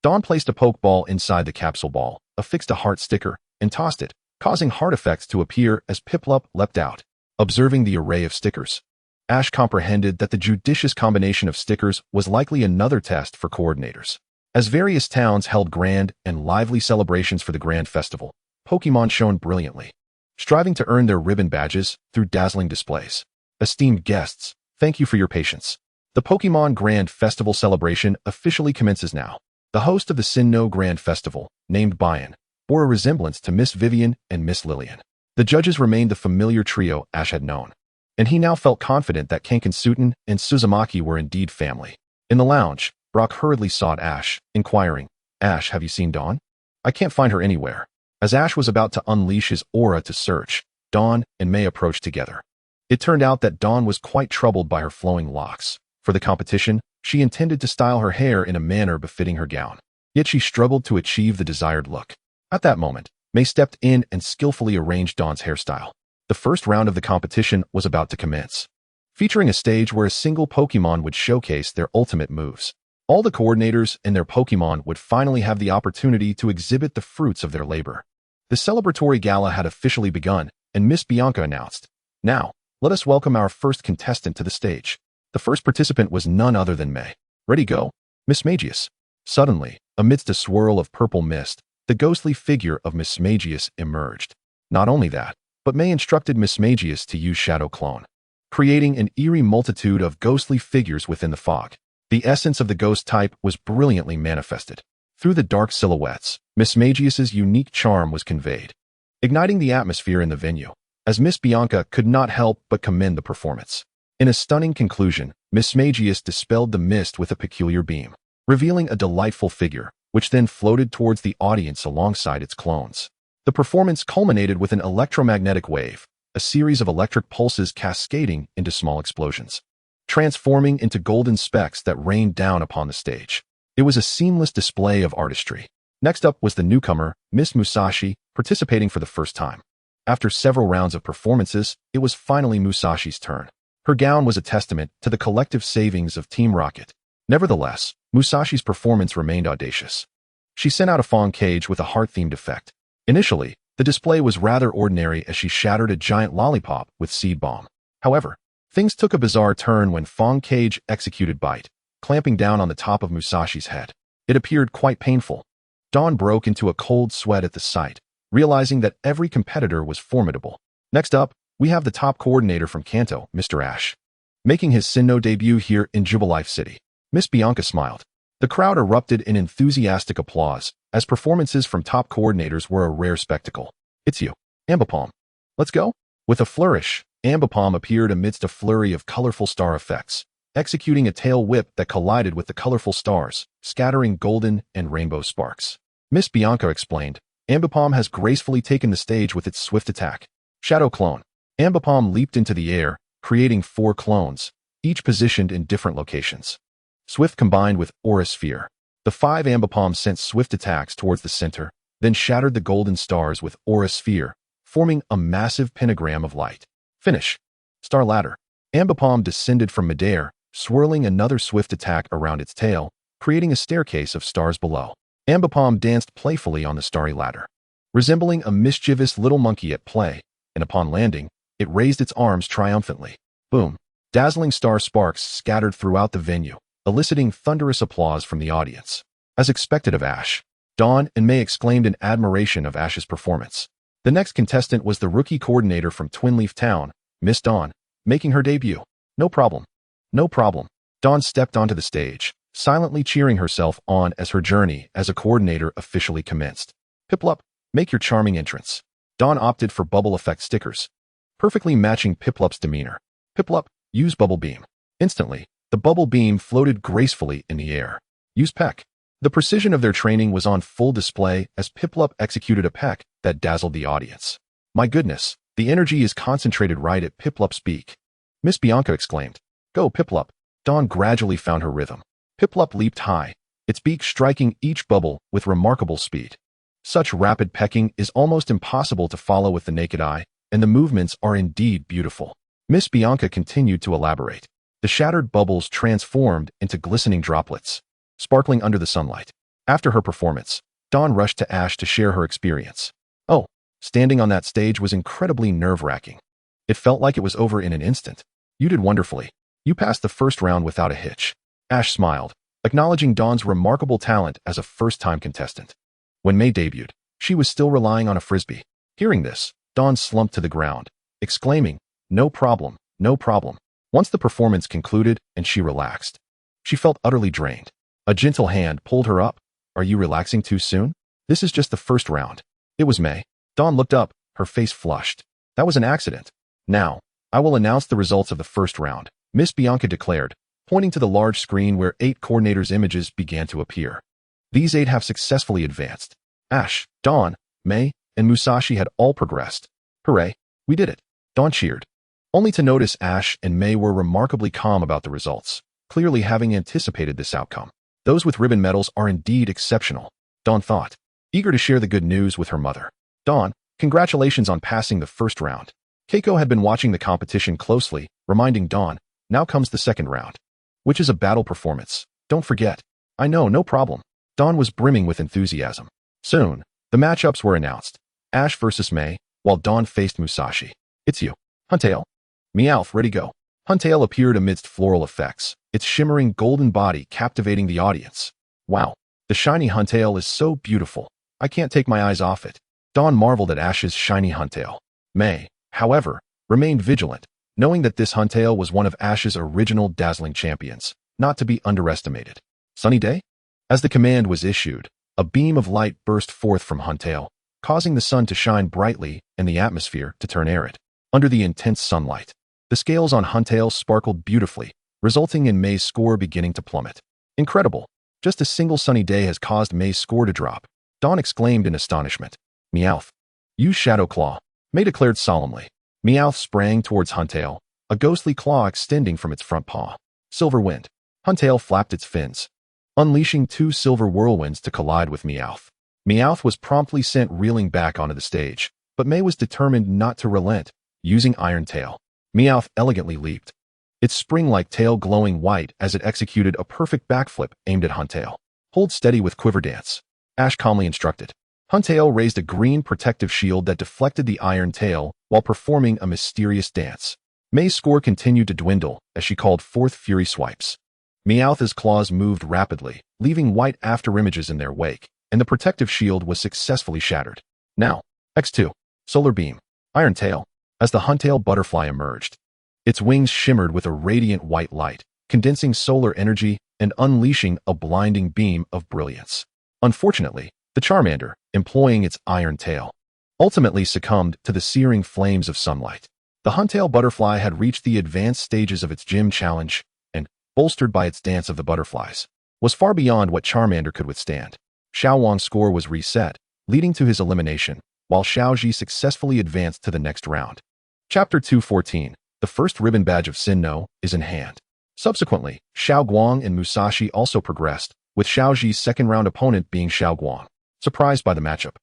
Dawn placed a Pokeball inside the capsule ball, affixed a heart sticker, and tossed it, causing heart effects to appear as Piplup leapt out. Observing the array of stickers, Ash comprehended that the judicious combination of stickers was likely another test for coordinators. As various towns held grand and lively celebrations for the Grand Festival, Pokémon shone brilliantly, striving to earn their ribbon badges through dazzling displays. Esteemed guests, thank you for your patience. The Pokémon Grand Festival celebration officially commences now. The host of the Sinnoh Grand Festival, named Bayan, bore a resemblance to Miss Vivian and Miss Lillian. The judges remained the familiar trio Ash had known, and he now felt confident that Kankansutan and Suzumaki were indeed family. In the lounge, Brock hurriedly sought Ash, inquiring, Ash, have you seen Dawn? I can't find her anywhere. As Ash was about to unleash his aura to search, Dawn and May approached together. It turned out that Dawn was quite troubled by her flowing locks. For the competition, she intended to style her hair in a manner befitting her gown, yet she struggled to achieve the desired look. At that moment, May stepped in and skillfully arranged Dawn's hairstyle. The first round of the competition was about to commence, featuring a stage where a single Pokémon would showcase their ultimate moves. All the coordinators and their Pokémon would finally have the opportunity to exhibit the fruits of their labor. The celebratory gala had officially begun, and Miss Bianca announced, "Now, let us welcome our first contestant to the stage." The first participant was none other than May. "Ready, go, Miss Magius." Suddenly, amidst a swirl of purple mist, the ghostly figure of Miss Magius emerged. Not only that, but May instructed Miss Magius to use Shadow Clone, creating an eerie multitude of ghostly figures within the fog. The essence of the ghost type was brilliantly manifested. Through the dark silhouettes, Miss Magius's unique charm was conveyed, igniting the atmosphere in the venue, as Miss Bianca could not help but commend the performance. In a stunning conclusion, Miss Magius dispelled the mist with a peculiar beam, revealing a delightful figure, which then floated towards the audience alongside its clones. The performance culminated with an electromagnetic wave, a series of electric pulses cascading into small explosions, transforming into golden specks that rained down upon the stage. It was a seamless display of artistry. Next up was the newcomer, Miss Musashi, participating for the first time. After several rounds of performances, it was finally Musashi's turn. Her gown was a testament to the collective savings of Team Rocket. Nevertheless, Musashi's performance remained audacious. She sent out a fawn cage with a heart-themed effect. Initially, the display was rather ordinary as she shattered a giant lollipop with seed bomb. However, things took a bizarre turn when Fawn Cage executed Bite, clamping down on the top of Musashi's head. It appeared quite painful. Dawn broke into a cold sweat at the sight, realizing that every competitor was formidable. Next up, we have the top coordinator from Kanto, Mr. Ash, making his Sinnoh debut here in Jubilife City. Miss Bianca smiled. The crowd erupted in enthusiastic applause, as performances from top coordinators were a rare spectacle. "It's you, Ambipom. Let's go." With a flourish, Ambipom appeared amidst a flurry of colorful star effects, executing a tail whip that collided with the colorful stars, scattering golden and rainbow sparks. Miss Bianca explained, "Ambipom has gracefully taken the stage with its swift attack. Shadow Clone." Ambipom leaped into the air, creating 4 clones, each positioned in different locations. Swift combined with Aura Sphere. The 5 Ambipom sent swift attacks towards the center, then shattered the golden stars with Aura Sphere, forming a massive pentagram of light. Finish. Star Ladder. Ambipom descended from midair, swirling another swift attack around its tail, creating a staircase of stars below. Ambipom danced playfully on the starry ladder, resembling a mischievous little monkey at play, and upon landing, it raised its arms triumphantly. Boom. Dazzling star sparks scattered throughout the venue, eliciting thunderous applause from the audience. As expected of Ash, Dawn and May exclaimed in admiration of Ash's performance. The next contestant was the rookie coordinator from Twinleaf Town, Miss Dawn, making her debut. "No problem. No problem." Dawn stepped onto the stage, silently cheering herself on as her journey as a coordinator officially commenced. "Piplup, make your charming entrance." Dawn opted for bubble effect stickers, perfectly matching Piplup's demeanor. "Piplup, use Bubble Beam." Instantly, the bubble beam floated gracefully in the air. "Use Peck." The precision of their training was on full display as Piplup executed a peck that dazzled the audience. "My goodness, the energy is concentrated right at Piplup's beak." Miss Bianca exclaimed. "Go, Piplup." Dawn gradually found her rhythm. Piplup leaped high, its beak striking each bubble with remarkable speed. Such rapid pecking is almost impossible to follow with the naked eye, and the movements are indeed beautiful. Miss Bianca continued to elaborate. The shattered bubbles transformed into glistening droplets, sparkling under the sunlight. After her performance, Dawn rushed to Ash to share her experience. "Oh, standing on that stage was incredibly nerve-wracking. It felt like it was over in an instant. You did wonderfully. You passed the first round without a hitch." Ash smiled, acknowledging Dawn's remarkable talent as a first-time contestant. When May debuted, she was still relying on a frisbee. Hearing this, Dawn slumped to the ground, exclaiming, "No problem, no problem." Once the performance concluded and she relaxed, she felt utterly drained. A gentle hand pulled her up. "Are you relaxing too soon? This is just the first round." It was May. Dawn looked up, her face flushed. "That was an accident. Now, I will announce the results of the first round," Miss Bianca declared, pointing to the large screen where 8 coordinators' images began to appear. These 8 have successfully advanced. Ash, Dawn, May, and Musashi had all progressed. "Hooray, we did it." Dawn cheered, only to notice Ash and May were remarkably calm about the results, clearly having anticipated this outcome. Those with ribbon medals are indeed exceptional, Dawn thought, eager to share the good news with her mother. "Dawn, congratulations on passing the first round." Keiko had been watching the competition closely, reminding Dawn, "Now comes the second round, which is a battle performance. Don't forget." I know, no problem. Dawn was brimming with enthusiasm. Soon, the matchups were announced. Ash versus May, while Dawn faced Musashi. It's you. Huntale. Meowth, ready go. Huntale appeared amidst floral effects, its shimmering golden body captivating the audience. Wow, the shiny Huntale is so beautiful. I can't take my eyes off it. Dawn marveled at Ash's shiny Huntale. May, however, remained vigilant, knowing that this Huntale was one of Ash's original dazzling champions, not to be underestimated. Sunny day? As the command was issued, a beam of light burst forth from Huntale, causing the sun to shine brightly and the atmosphere to turn arid. Under the intense sunlight, the scales on Huntale sparkled beautifully, resulting in May's score beginning to plummet. Incredible! Just a single sunny day has caused May's score to drop. Dawn exclaimed in astonishment. Meowth. Use Shadow Claw. May declared solemnly. Meowth sprang towards Huntale, a ghostly claw extending from its front paw. Silver Wind. Huntale flapped its fins, unleashing 2 silver whirlwinds to collide with Meowth. Meowth was promptly sent reeling back onto the stage, but May was determined not to relent. Using Iron Tail, Meowth elegantly leaped, its spring-like tail glowing white as it executed a perfect backflip aimed at Huntale. Hold steady with Quiver Dance, Ash calmly instructed. Huntale raised a green protective shield that deflected the iron tail while performing a mysterious dance. May's score continued to dwindle as she called forth Fury Swipes. Meowth's claws moved rapidly, leaving white afterimages in their wake, and the protective shield was successfully shattered. Now, X2, Solar Beam, Iron Tail. As the Huntale butterfly emerged, its wings shimmered with a radiant white light, condensing solar energy and unleashing a blinding beam of brilliance. Unfortunately, the Charmander, employing its iron tail, ultimately succumbed to the searing flames of sunlight. The Huntale butterfly had reached the advanced stages of its gym challenge and, bolstered by its dance of the butterflies, was far beyond what Charmander could withstand. Xiao Wang's score was reset, leading to his elimination, while Xiaoji successfully advanced to the next round. Chapter 214, the first ribbon badge of Sinnoh, is in hand. Subsequently, Xiao Guang and Musashi also progressed, with Xiaoji's second-round opponent being Xiao Guang. Surprised by the matchup,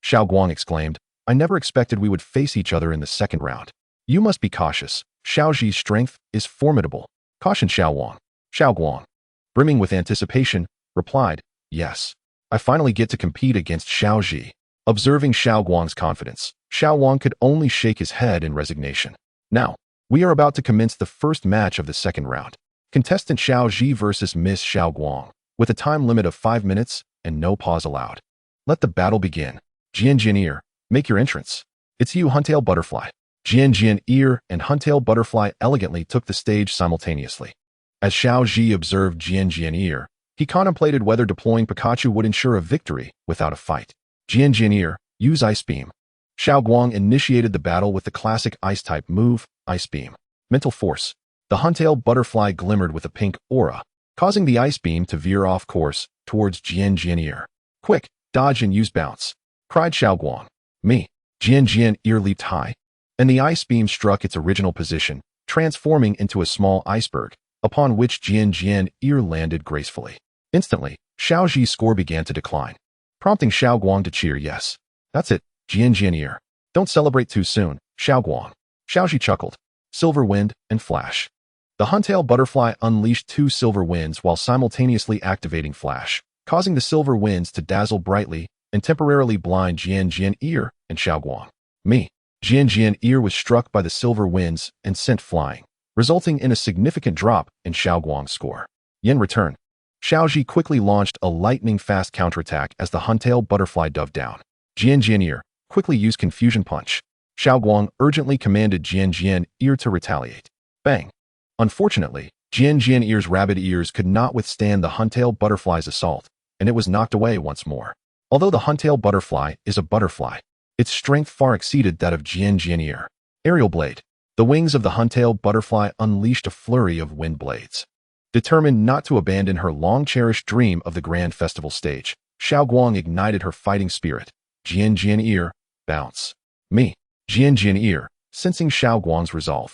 Xiao Guang exclaimed, I never expected we would face each other in the second round. You must be cautious. Xiaoji's strength is formidable. Caution Xiao Wang. Xiao Guang, brimming with anticipation, replied, Yes. I finally get to compete against Xiaoji. Observing Xiao Guang's confidence, Xiao Wang could only shake his head in resignation. Now, we are about to commence the first match of the second round. Contestant Xiaoji versus Miss Xiao Guang, with a time limit of 5 minutes and no pause allowed. Let the battle begin. Jian Ear, make your entrance. It's you, Huntale Butterfly. Jian Ear and Huntale Butterfly elegantly took the stage simultaneously. As Xiaoji observed Jian Ear, he contemplated whether deploying Pikachu would ensure a victory without a fight. Jian Ear, use Ice Beam. Xiao Guang initiated the battle with the classic Ice-type move, Ice Beam. Mental Force. The Huntale Butterfly glimmered with a pink aura, causing the Ice Beam to veer off course towards Jian Ear. Quick, dodge and use Bounce, cried Xiao Guang. Me. Jian Ear leaped high, and the Ice Beam struck its original position, transforming into a small iceberg, upon which Jian Ear landed gracefully. Instantly, Xiaoji's score began to decline, prompting Xiao Guang to cheer yes. That's it, Jian Ear. Don't celebrate too soon, Xiao Guang. Xiaoji chuckled. Silver Wind and Flash. The Huntale Butterfly unleashed 2 silver winds while simultaneously activating Flash, causing the silver winds to dazzle brightly and temporarily blind Jian Ear and Xiao Guang. Me. Jian Ear was struck by the silver winds and sent flying, resulting in a significant drop in Xiao Guang's score. Yin return. Xiaoji quickly launched a lightning-fast counterattack as the Huntale Butterfly dove down. Jian Ear quickly used Confusion Punch. Xiao Guang urgently commanded Jian Ear to retaliate. Bang! Unfortunately, Jian Ear's rabbit ears could not withstand the Huntale Butterfly's assault, and it was knocked away once more. Although the Huntale Butterfly is a butterfly, its strength far exceeded that of Jian Ear. Aerial Blade. The wings of the Huntale Butterfly unleashed a flurry of wind blades. Determined not to abandon her long-cherished dream of the grand festival stage, Xiao Guang ignited her fighting spirit. Jian Ear, bounce. Me. Jian Ear, sensing Xiao Guang's resolve,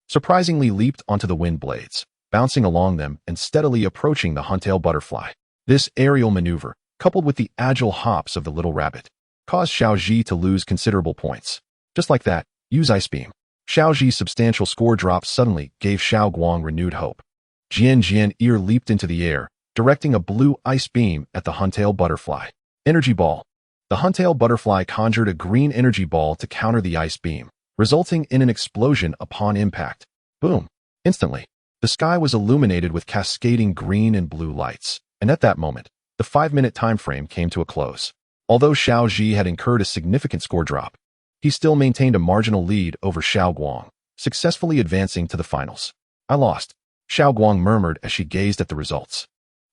surprisingly leaped onto the wind blades, bouncing along them and steadily approaching the Huntale Butterfly. This aerial maneuver, coupled with the agile hops of the little rabbit, caused Xiaoji to lose considerable points. Just like that, use Ice Beam. Xiaoji's substantial score drop suddenly gave Xiao Guang renewed hope. Jian Ear leaped into the air, directing a blue ice beam at the Huntail butterfly. Energy ball. The Huntail butterfly conjured a green energy ball to counter the ice beam, resulting in an explosion upon impact. Boom! Instantly, the sky was illuminated with cascading green and blue lights, and at that moment, the 5-minute time frame came to a close. Although Xiaoji had incurred a significant score drop, he still maintained a marginal lead over Xiao Guang, successfully advancing to the finals. I lost, Xiao Guang murmured as she gazed at the results.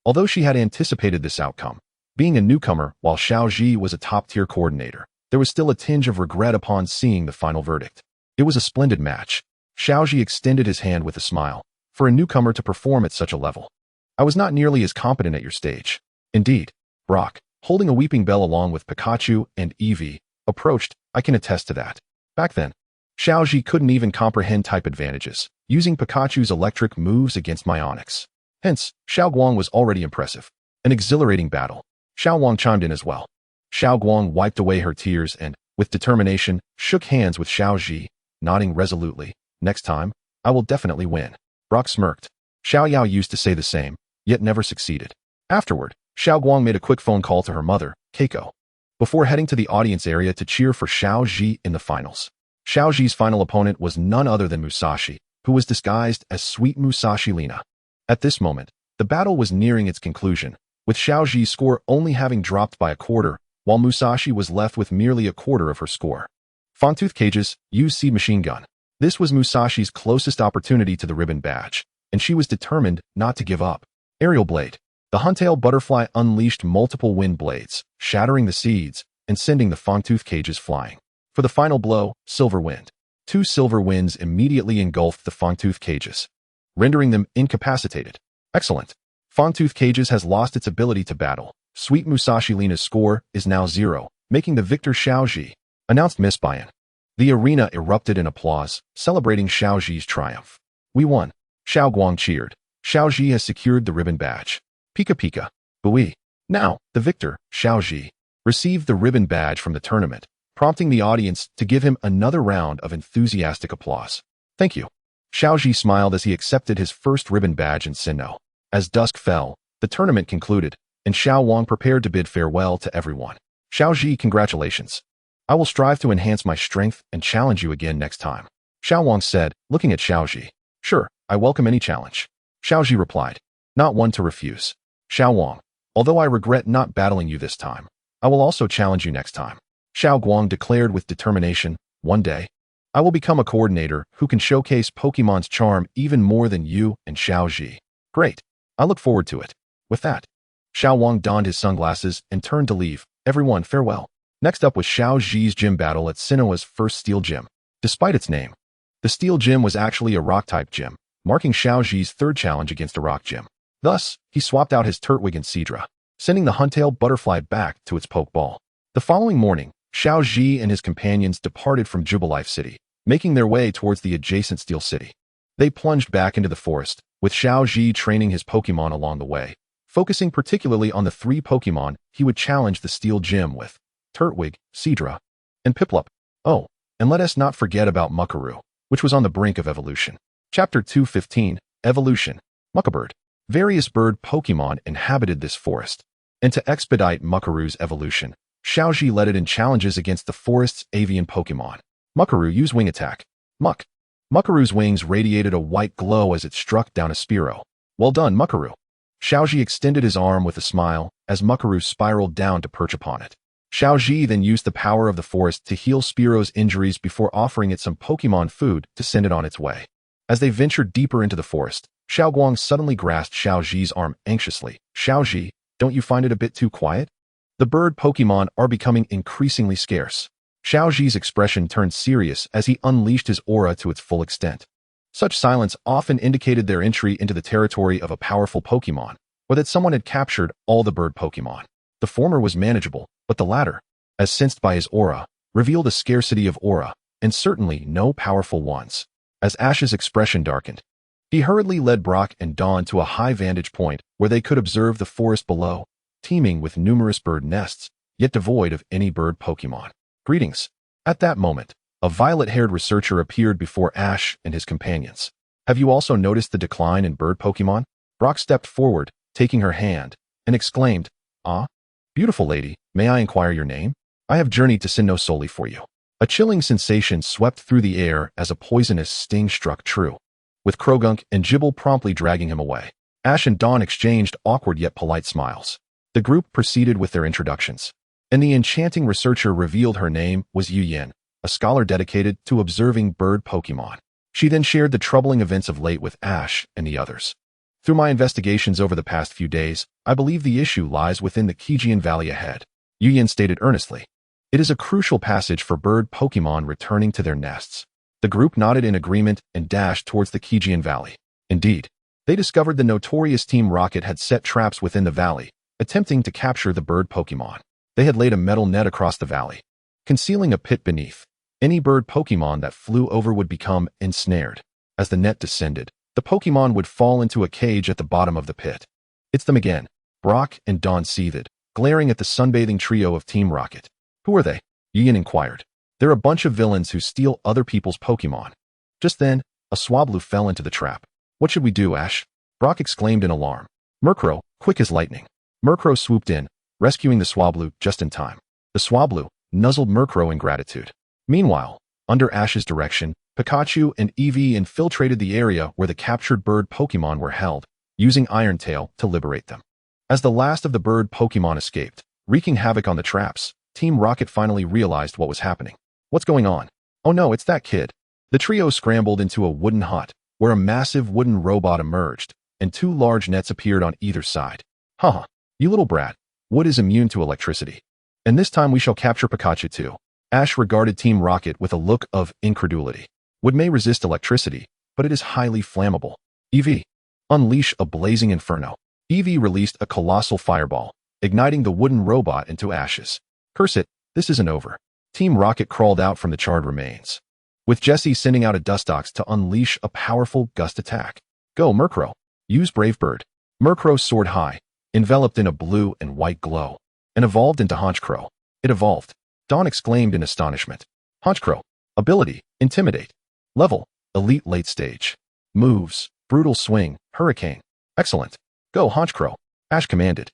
Although she had anticipated this outcome, being a newcomer while Xiaoji was a top-tier coordinator, there was still a tinge of regret upon seeing the final verdict. It was a splendid match. Xiaoji extended his hand with a smile. For a newcomer to perform at such a level, I was not nearly as competent at your stage. Indeed, Brock, holding a weeping bell along with Pikachu and Eevee, approached. I can attest to that. Back then, Xiaoji couldn't even comprehend type advantages, using Pikachu's electric moves against my Onyx. Hence, Xiao Guang was already impressive. An exhilarating battle. Xiao Guang chimed in as well. Xiao Guang wiped away her tears and, with determination, shook hands with Xiaoji, nodding resolutely. Next time, I will definitely win. Brock smirked. Xiao Yao used to say the same, yet never succeeded. Afterward, Xiao Guang made a quick phone call to her mother, Keiko, before heading to the audience area to cheer for Xiaoji in the finals. Xiaoji's final opponent was none other than Musashi, who was disguised as Sweet Musashi Lina. At this moment, the battle was nearing its conclusion, with Xiaoji's score only having dropped by a quarter, while Musashi was left with merely a quarter of her score. Fangtooth Cages, use seed machine gun. This was Musashi's closest opportunity to the ribbon badge, and she was determined not to give up. Aerial Blade. The Huntail butterfly unleashed multiple wind blades, shattering the seeds and sending the Fangtooth Cages flying. For the final blow, Silver Wind. 2 silver winds immediately engulfed the Fangtooth Cages, rendering them incapacitated. Excellent. Fangtooth Cages has lost its ability to battle. Sweet Musashi Lina's score is now 0, making the victor Xiaoji, announced Miss Bayan. The arena erupted in applause, celebrating Xiaoji's triumph. We won. Xiao Guang cheered. Xiaoji has secured the ribbon badge. Pika Pika. Bui. Now, the victor, Xiaoji, received the ribbon badge from the tournament, prompting the audience to give him another round of enthusiastic applause. Thank you. Xiaoji smiled as he accepted his first ribbon badge in Sinnoh. As dusk fell, the tournament concluded, and Xiao Guang prepared to bid farewell to everyone. Xiaoji, congratulations. I will strive to enhance my strength and challenge you again next time. Xiao Guang said, looking at Xiaoji. Sure, I welcome any challenge. Xiaoji replied, not one to refuse. Xiao Guang, although I regret not battling you this time, I will also challenge you next time. Xiao Guang declared with determination, one day, I will become a coordinator who can showcase Pokemon's charm even more than you and Xiaoji. Great. I look forward to it. With that, Xiao Guang donned his sunglasses and turned to leave. Everyone, farewell. Next up was Xiaoji's gym battle at Sinnoh's first steel gym. Despite its name, the steel gym was actually a rock-type gym, marking Xiaoji's third challenge against a rock gym. Thus, he swapped out his Turtwig and Seadra, sending the Huntail butterfly back to its Pokeball. The following morning, Xiaoji and his companions departed from Jubilife City, making their way towards the adjacent Steel City. They plunged back into the forest, with Xiaoji training his Pokemon along the way, focusing particularly on the 3 Pokemon he would challenge the Steel Gym with: Turtwig, Seadra, and Piplup. Oh, and let us not forget about Muckaroo, which was on the brink of evolution. Chapter 215, Evolution. Muckabird. Various bird Pokemon inhabited this forest, and to expedite Muckaroo's evolution, Xiaoji led it in challenges against the forest's avian Pokemon. Muckaroo used Wing Attack. Muck. Muckaroo's wings radiated a white glow as it struck down a Spearow. Well done, Muckaroo. Xiaoji extended his arm with a smile as Muckaroo spiraled down to perch upon it. Xiaoji then used the power of the forest to heal Spearow's injuries before offering it some Pokemon food to send it on its way. As they ventured deeper into the forest, Xiao Guang suddenly grasped Xiaoji's arm anxiously. Xiaoji, don't you find it a bit too quiet? The bird Pokemon are becoming increasingly scarce. Xiaoji's expression turned serious as he unleashed his aura to its full extent. Such silence often indicated their entry into the territory of a powerful Pokemon, or that someone had captured all the bird Pokemon. The former was manageable, but the latter, as sensed by his aura, revealed a scarcity of aura, and certainly no powerful ones. As Ash's expression darkened, he hurriedly led Brock and Dawn to a high vantage point where they could observe the forest below, teeming with numerous bird nests, yet devoid of any bird Pokemon. Greetings. At that moment, a violet-haired researcher appeared before Ash and his companions. Have you also noticed the decline in bird Pokemon? Brock stepped forward, taking her hand, and exclaimed, "Ah, beautiful lady, may I inquire your name? I have journeyed to Sinnoh solely for you." A chilling sensation swept through the air as a poisonous sting struck true, with Krogunk and Gibble promptly dragging him away. Ash and Dawn exchanged awkward yet polite smiles. The group proceeded with their introductions, and the enchanting researcher revealed her name was Hoenn, a scholar dedicated to observing bird Pokémon. She then shared the troubling events of late with Ash and the others. "Through my investigations over the past few days, I believe the issue lies within the Kijian Valley ahead," Hoenn stated earnestly. "It is a crucial passage for bird Pokémon returning to their nests." The group nodded in agreement and dashed towards the Kijian Valley. Indeed, they discovered the notorious Team Rocket had set traps within the valley, attempting to capture the bird Pokémon. They had laid a metal net across the valley, concealing a pit beneath. Any bird Pokémon that flew over would become ensnared. As the net descended, the Pokémon would fall into a cage at the bottom of the pit. "It's them again," Brock and Dawn seethed, glaring at the sunbathing trio of Team Rocket. "Who are they?" Hoenn inquired. "They're a bunch of villains who steal other people's Pokémon." Just then, a Swablu fell into the trap. "What should we do, Ash?" Brock exclaimed in alarm. "Murkrow, quick as lightning." Murkrow swooped in, rescuing the Swablu just in time. The Swablu nuzzled Murkrow in gratitude. Meanwhile, under Ash's direction, Pikachu and Eevee infiltrated the area where the captured bird Pokémon were held, using Iron Tail to liberate them. As the last of the bird Pokémon escaped, wreaking havoc on the traps, Team Rocket finally realized what was happening. "What's going on?" "Oh no, it's that kid." The trio scrambled into a wooden hut, where a massive wooden robot emerged, and two large nets appeared on either side. "Haha, you little brat. Wood is immune to electricity. And this time we shall capture Pikachu too." Ash regarded Team Rocket with a look of incredulity. "Wood may resist electricity, but it is highly flammable." "Eevee, unleash a blazing inferno." Eevee released a colossal fireball, igniting the wooden robot into ashes. "Curse it, this isn't over." Team Rocket crawled out from the charred remains, with Jessie sending out a Dustox to unleash a powerful gust attack. "Go, Murkrow. Use Brave Bird." Murkrow soared high, enveloped in a blue and white glow, and evolved into Honchkrow. It evolved. Dawn exclaimed in astonishment. "Honchkrow. Ability, Intimidate. Level, Elite Late Stage. Moves, Brutal Swing, Hurricane. Excellent. Go, Honchkrow," Ash commanded.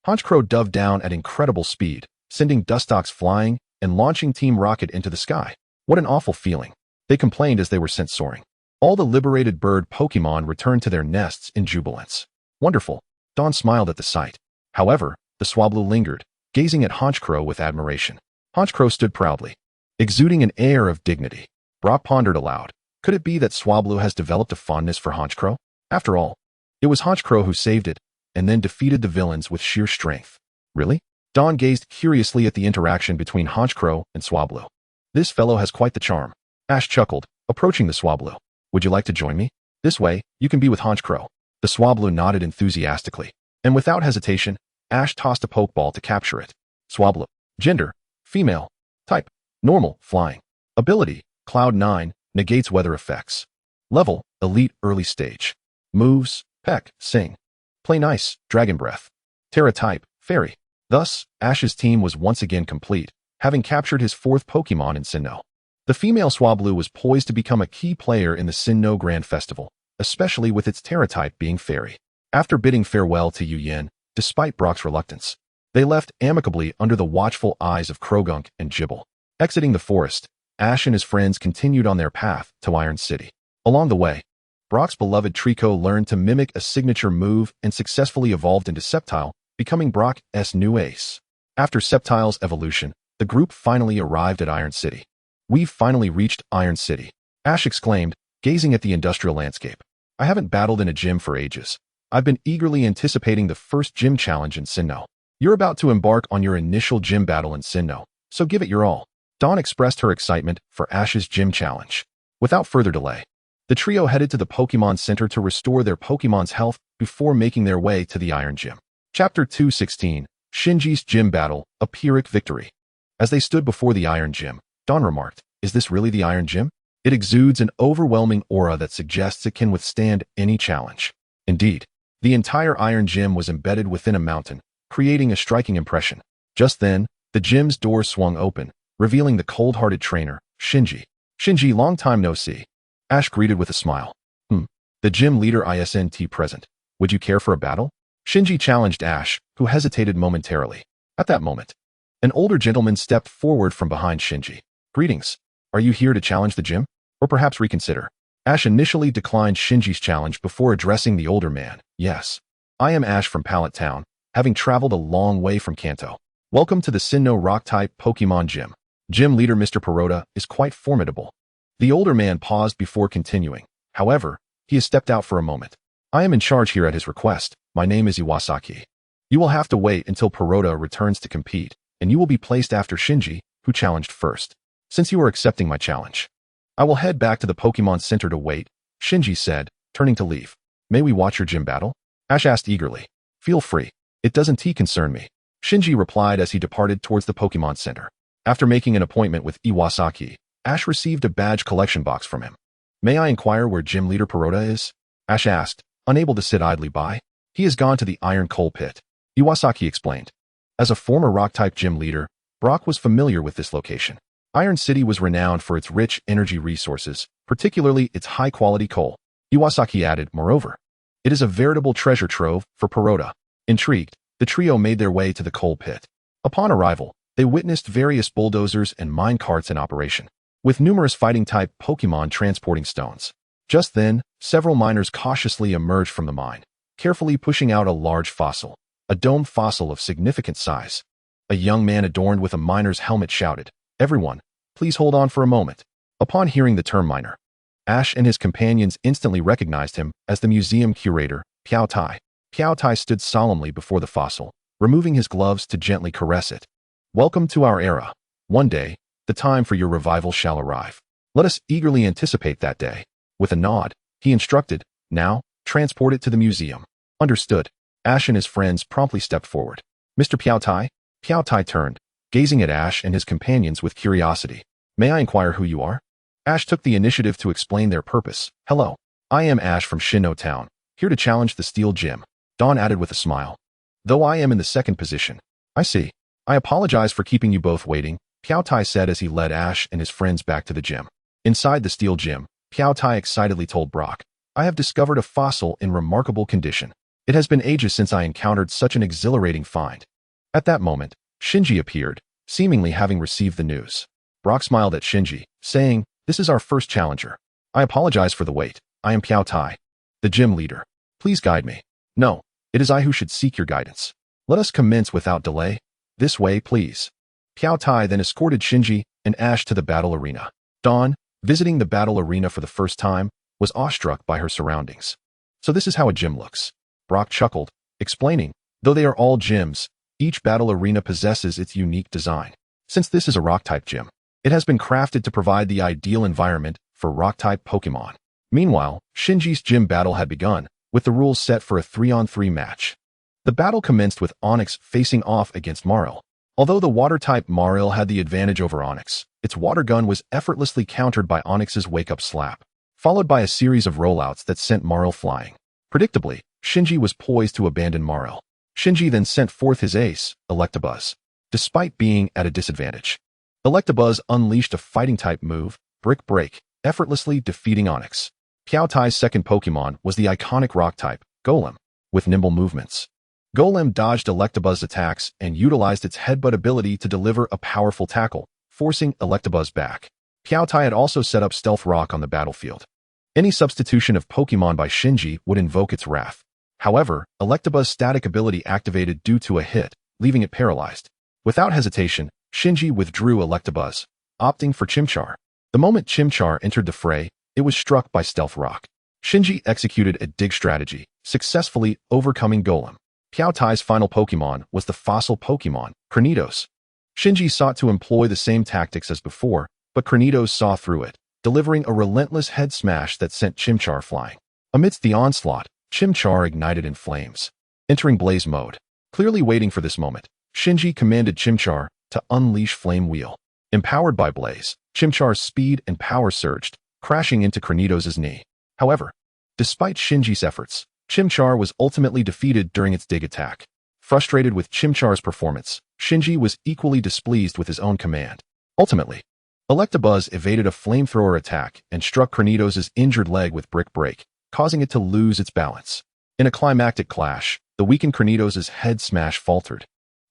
Honchkrow dove down at incredible speed, sending Dustox flying and launching Team Rocket into the sky. "What an awful feeling," they complained as they were sent soaring. All the liberated bird Pokémon returned to their nests in jubilance. "Wonderful," Dawn smiled at the sight. However, the Swablu lingered, gazing at Honchkrow with admiration. Honchkrow stood proudly, exuding an air of dignity. Brock pondered aloud. Could it be that Swablu has developed a fondness for Honchkrow? After all, it was Honchkrow who saved it, and then defeated the villains with sheer strength. Really? Dawn gazed curiously at the interaction between Honchkrow and Swablu. "This fellow has quite the charm." Ash chuckled, approaching the Swablu. "Would you like to join me? This way, you can be with Honchkrow." The Swablu nodded enthusiastically, and without hesitation, Ash tossed a Pokeball to capture it. Swablu. Gender, female. Type, normal, flying. Ability, Cloud 9, negates weather effects. Level, Elite Early Stage. Moves, Peck, Sing. Play Nice, Dragon Breath. Terra type, Fairy. Thus, Ash's team was once again complete, having captured his fourth Pokémon in Sinnoh. The female Swablu was poised to become a key player in the Sinnoh Grand Festival, especially with its Terra type being Fairy. After bidding farewell to Hoenn, despite Brock's reluctance, they left amicably under the watchful eyes of Krogunk and Gibble. Exiting the forest, Ash and his friends continued on their path to Iron City. Along the way, Brock's beloved Trico learned to mimic a signature move and successfully evolved into Sceptile, becoming Brock's new ace. After Sceptile's evolution, the group finally arrived at Iron City. "We've finally reached Iron City," Ash exclaimed, gazing at the industrial landscape. "I haven't battled in a gym for ages. I've been eagerly anticipating the first gym challenge in Sinnoh. You're about to embark on your initial gym battle in Sinnoh, so give it your all." Dawn expressed her excitement for Ash's gym challenge. Without further delay, the trio headed to the Pokémon Center to restore their Pokémon's health before making their way to the Iron Gym. Chapter 216, Shinji's Gym Battle, a Pyrrhic Victory. As they stood before the Iron Gym, Dawn remarked, "Is this really the Iron Gym? It exudes an overwhelming aura that suggests it can withstand any challenge." Indeed, the entire Iron Gym was embedded within a mountain, creating a striking impression. Just then, the gym's door swung open, revealing the cold-hearted trainer, Shinji. "Shinji, long time no see." Ash greeted with a smile. The gym leader isn't present. Would you care for a battle?" Shinji challenged Ash, who hesitated momentarily. At that moment, an older gentleman stepped forward from behind Shinji. Greetings. Are you here to challenge the gym? Or perhaps reconsider? Ash initially declined Shinji's challenge before addressing the older man. Yes. I am Ash from Pallet Town, having traveled a long way from Kanto. Welcome to the Sinnoh Rock-type Pokemon Gym. Gym leader Mr. Perota is quite formidable. The older man paused before continuing. However, he has stepped out for a moment. I am in charge here at his request. My name is Iwasaki. You will have to wait until Perota returns to compete, and you will be placed after Shinji, who challenged first. Since you are accepting my challenge, I will head back to the Pokemon Center to wait, Shinji said, turning to leave. May we watch your gym battle? Ash asked eagerly. Feel free. It doesn't concern me. Shinji replied as he departed towards the Pokemon Center. After making an appointment with Iwasaki, Ash received a badge collection box from him. May I inquire where Gym Leader Perota is? Ash asked, unable to sit idly by. He has gone to the Iron Coal Pit. Iwasaki explained. As a former Rock-type gym leader, Brock was familiar with this location. Iron City was renowned for its rich energy resources, particularly its high-quality coal. Iwasaki added, moreover, it is a veritable treasure trove for Perota. Intrigued, the trio made their way to the coal pit. Upon arrival, they witnessed various bulldozers and mine carts in operation, with numerous fighting-type Pokemon transporting stones. Just then, several miners cautiously emerged from the mine, carefully pushing out a large fossil, a domed fossil of significant size. A young man adorned with a miner's helmet shouted, everyone, please hold on for a moment. Upon hearing the term miner, Ash and his companions instantly recognized him as the museum curator, Piao Tai. Piao Tai stood solemnly before the fossil, removing his gloves to gently caress it. Welcome to our era. One day, the time for your revival shall arrive. Let us eagerly anticipate that day. With a nod, he instructed, now, transport it to the museum. Understood. Ash and his friends promptly stepped forward. Mr. Piao Tai? Piao Tai turned, gazing at Ash and his companions with curiosity. May I inquire who you are? Ash took the initiative to explain their purpose. Hello. I am Ash from Sinnoh Town, here to challenge the Steel Gym. Dawn added with a smile. Though I am in the second position. I see. I apologize for keeping you both waiting, Piao Tai said as he led Ash and his friends back to the gym. Inside the Steel Gym, Piao Tai excitedly told Brock, I have discovered a fossil in remarkable condition. It has been ages since I encountered such an exhilarating find. At that moment, Shinji appeared, seemingly having received the news. Brock smiled at Shinji, saying, this is our first challenger. I apologize for the wait. I am Piao Tai, the gym leader. Please guide me. No, it is I who should seek your guidance. Let us commence without delay. This way, please. Piao Tai then escorted Shinji and Ash to the battle arena. Dawn, visiting the battle arena for the first time, was awestruck by her surroundings. So this is how a gym looks. Brock chuckled, explaining, though they are all gyms, each battle arena possesses its unique design. Since this is a rock-type gym, it has been crafted to provide the ideal environment for rock-type Pokemon. Meanwhile, Shinji's gym battle had begun, with the rules set for a 3-on-3 match. The battle commenced with Onyx facing off against Maril. Although the water-type Maril had the advantage over Onyx, its water gun was effortlessly countered by Onyx's wake-up slap, followed by a series of rollouts that sent Maril flying. Predictably, Shinji was poised to abandon Maril. Shinji then sent forth his ace, Electabuzz. Despite being at a disadvantage, Electabuzz unleashed a fighting-type move, Brick Break, effortlessly defeating Onyx. Piao Tai's second Pokemon was the iconic rock-type, Golem, with nimble movements. Golem dodged Electabuzz's attacks and utilized its headbutt ability to deliver a powerful tackle, forcing Electabuzz back. Piao Tai had also set up Stealth Rock on the battlefield. Any substitution of Pokemon by Shinji would invoke its wrath. However, Electabuzz's static ability activated due to a hit, leaving it paralyzed. Without hesitation, Shinji withdrew Electabuzz, opting for Chimchar. The moment Chimchar entered the fray, it was struck by Stealth Rock. Shinji executed a dig strategy, successfully overcoming Golem. Piao Tai's final Pokemon was the fossil Pokemon, Cranidos. Shinji sought to employ the same tactics as before, but Cranidos saw through it, delivering a relentless head smash that sent Chimchar flying. Amidst the onslaught, Chimchar ignited in flames, entering blaze mode. Clearly waiting for this moment, Shinji commanded Chimchar to unleash Flame Wheel. Empowered by Blaze, Chimchar's speed and power surged, crashing into Cranidos' knee. However, despite Shinji's efforts, Chimchar was ultimately defeated during its dig attack. Frustrated with Chimchar's performance, Shinji was equally displeased with his own command. Ultimately, Electabuzz evaded a flamethrower attack and struck Cranidos' injured leg with Brick Break, causing it to lose its balance. In a climactic clash, the weakened Cornetos's head smash faltered,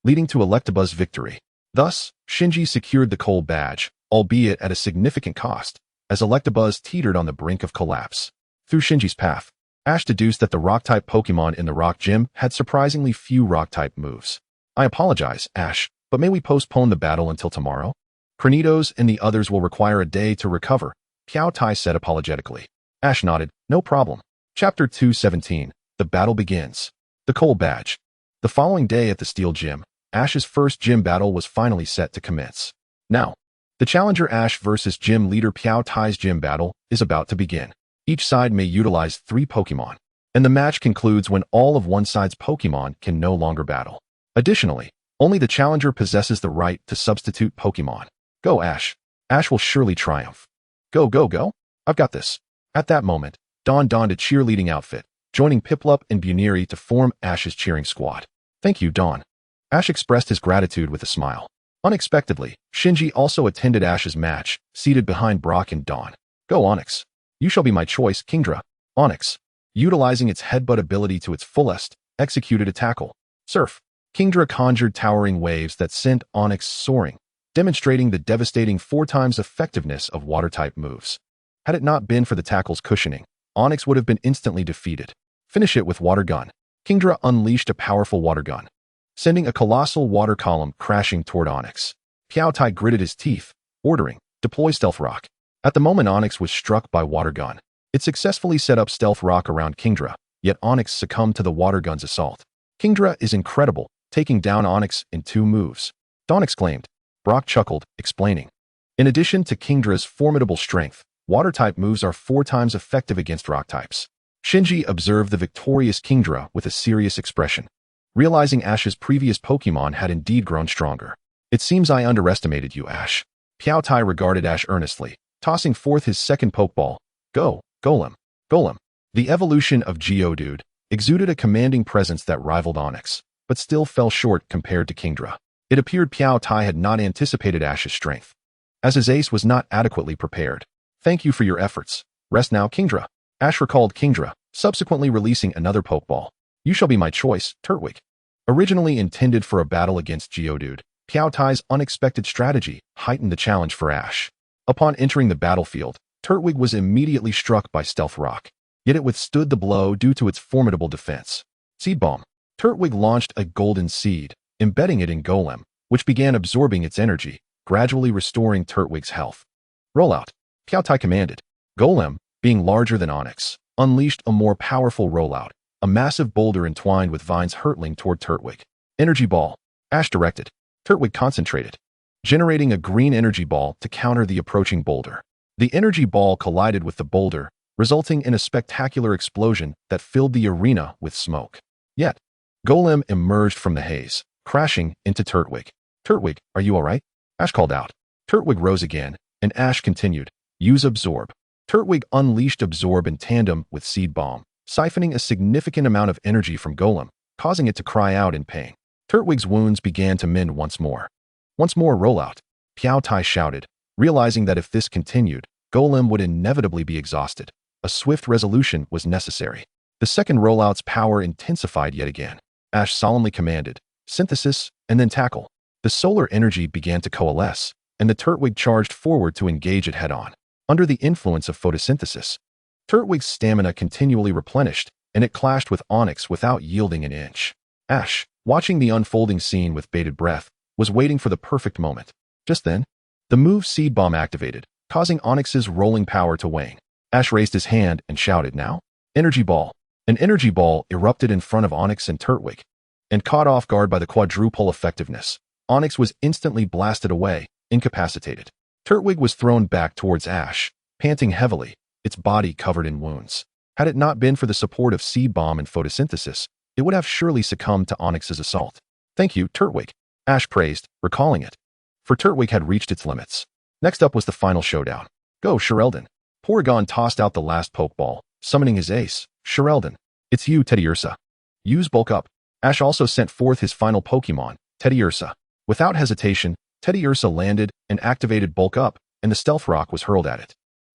leading to Electabuzz victory. Thus, Shinji secured the coal badge, albeit at a significant cost, as Electabuzz teetered on the brink of collapse. Through Shinji's path, Ash deduced that the Rock-type Pokémon in the Rock Gym had surprisingly few Rock-type moves. I apologize, Ash, but may we postpone the battle until tomorrow? Cornetos and the others will require a day to recover, Piao Tai said apologetically. Ash nodded, no problem. Chapter 217, The Battle Begins. The Coal Badge. The following day at the Steel Gym, Ash's first gym battle was finally set to commence. Now, the challenger Ash versus gym leader Piao Tai's gym battle is about to begin. Each side may utilize 3 Pokémon, and the match concludes when all of one side's Pokémon can no longer battle. Additionally, only the challenger possesses the right to substitute Pokémon. Go, Ash. Ash will surely triumph. Go, go, go. I've got this. At that moment, Dawn donned a cheerleading outfit, joining Piplup and Buniri to form Ash's cheering squad. Thank you, Dawn. Ash expressed his gratitude with a smile. Unexpectedly, Shinji also attended Ash's match, seated behind Brock and Dawn. Go, Onix. You shall be my choice, Kingdra. Onix, utilizing its headbutt ability to its fullest, executed a tackle. Surf. Kingdra conjured towering waves that sent Onix soaring, demonstrating the devastating 4 times effectiveness of water-type moves. Had it not been for the tackle's cushioning, Onix would have been instantly defeated. Finish it with Water Gun. Kingdra unleashed a powerful water gun, sending a colossal water column crashing toward Onix. Piao Tai gritted his teeth, ordering, deploy Stealth Rock. At the moment Onix was struck by Water Gun, it successfully set up Stealth Rock around Kingdra, yet Onix succumbed to the Water Gun's assault. Kingdra is incredible, taking down Onix in 2 moves. Dawn exclaimed. Brock chuckled, explaining. In addition to Kingdra's formidable strength, Water-type moves are 4 times effective against Rock types. Shinji observed the victorious Kingdra with a serious expression, realizing Ash's previous Pokémon had indeed grown stronger. It seems I underestimated you, Ash. Piao Tai regarded Ash earnestly, tossing forth his second Pokeball. Go, Golem. Golem. The evolution of Geodude exuded a commanding presence that rivaled Onix, but still fell short compared to Kingdra. It appeared Piao Tai had not anticipated Ash's strength, as his ace was not adequately prepared. Thank you for your efforts. Rest now, Kingdra. Ash recalled Kingdra, subsequently releasing another Pokeball. You shall be my choice, Turtwig. Originally intended for a battle against Geodude, Piao Tai's unexpected strategy heightened the challenge for Ash. Upon entering the battlefield, Turtwig was immediately struck by Stealth Rock, yet it withstood the blow due to its formidable defense. Seed Bomb. Turtwig launched a golden seed, embedding it in Golem, which began absorbing its energy, gradually restoring Turtwig's health. Rollout. Piao Tai commanded. Golem, being larger than Onix, unleashed a more powerful rollout, a massive boulder entwined with vines hurtling toward Turtwig. Energy Ball. Ash directed. Turtwig concentrated, generating a green energy ball to counter the approaching boulder. The energy ball collided with the boulder, resulting in a spectacular explosion that filled the arena with smoke. Yet, Golem emerged from the haze, crashing into Turtwig. Turtwig, are you alright? Ash called out. Turtwig rose again, and Ash continued. Use Absorb. Turtwig unleashed Absorb in tandem with Seed Bomb, siphoning a significant amount of energy from Golem, causing it to cry out in pain. Turtwig's wounds began to mend once more. Once more rollout. Piao Tai shouted, realizing that if this continued, Golem would inevitably be exhausted. A swift resolution was necessary. The second rollout's power intensified yet again. Ash solemnly commanded, Synthesis, and then Tackle. The solar energy began to coalesce, and the Turtwig charged forward to engage it head-on. Under the influence of photosynthesis, Turtwig's stamina continually replenished, and it clashed with Onix without yielding an inch. Ash, watching the unfolding scene with bated breath, was waiting for the perfect moment. Just then, the move Seed Bomb activated, causing Onix's rolling power to wane. Ash raised his hand and shouted, now? Energy Ball. An energy ball erupted in front of Onix and Turtwig, and caught off guard by the quadruple effectiveness. Onix was instantly blasted away, incapacitated. Turtwig was thrown back towards Ash, panting heavily, its body covered in wounds. Had it not been for the support of Seed Bomb and photosynthesis, it would have surely succumbed to Onix's assault. Thank you, Turtwig. Ash praised, recalling it. For Turtwig had reached its limits. Next up was the final showdown. Go, Shereldon. Porygon tossed out the last Pokeball, summoning his ace, Shereldon. It's you, Teddiursa. Use Bulk Up. Ash also sent forth his final Pokemon, Teddiursa. Without hesitation, Teddiursa landed and activated Bulk Up, and the Stealth Rock was hurled at it.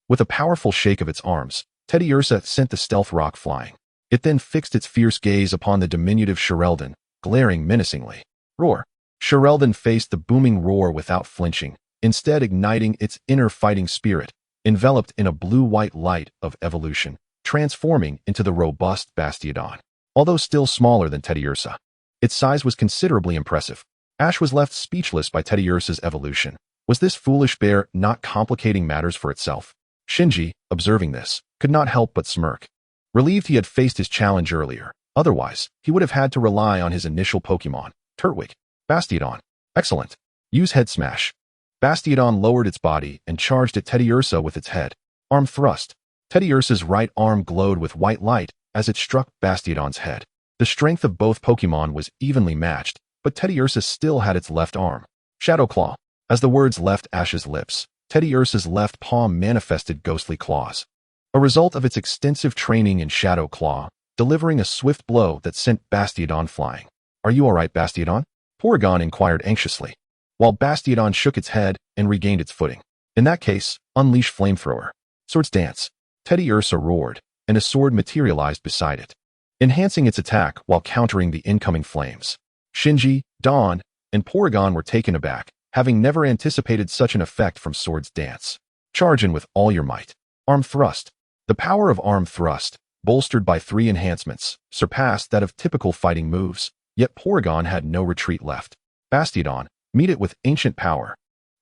With a powerful shake of its arms, Teddiursa sent the Stealth Rock flying. It then fixed its fierce gaze upon the diminutive Sherelden, glaring menacingly. Roar. Sherelden faced the booming roar without flinching, instead igniting its inner fighting spirit, enveloped in a blue-white light of evolution, transforming into the robust Bastiodon. Although still smaller than Teddiursa, its size was considerably impressive. Ash was left speechless by Teddiursa's evolution. Was this foolish bear not complicating matters for itself? Shinji, observing this, could not help but smirk. Relieved he had faced his challenge earlier, otherwise, he would have had to rely on his initial Pokémon, Turtwig. Bastiodon. Excellent. Use Head Smash. Bastiodon lowered its body and charged at Teddiursa with its head. Arm thrust. Teddiursa's right arm glowed with white light as it struck Bastiodon's head. The strength of both Pokémon was evenly matched, but Teddiursa still had its left arm. Shadow Claw. As the words left Ash's lips, Teddiursa's left palm manifested ghostly claws. A result of its extensive training in Shadow Claw, delivering a swift blow that sent Bastiodon flying. Are you alright, Bastiodon? Porygon inquired anxiously, while Bastiodon shook its head and regained its footing. In that case, unleash Flamethrower. Swords Dance. Teddiursa roared, and a sword materialized beside it, enhancing its attack while countering the incoming flames. Shinji, Dawn, and Porygon were taken aback, having never anticipated such an effect from Swords Dance. Charge in with all your might. Arm Thrust. The power of Arm Thrust, bolstered by 3 enhancements, surpassed that of typical fighting moves, yet Porygon had no retreat left. Bastiodon, meet it with Ancient Power.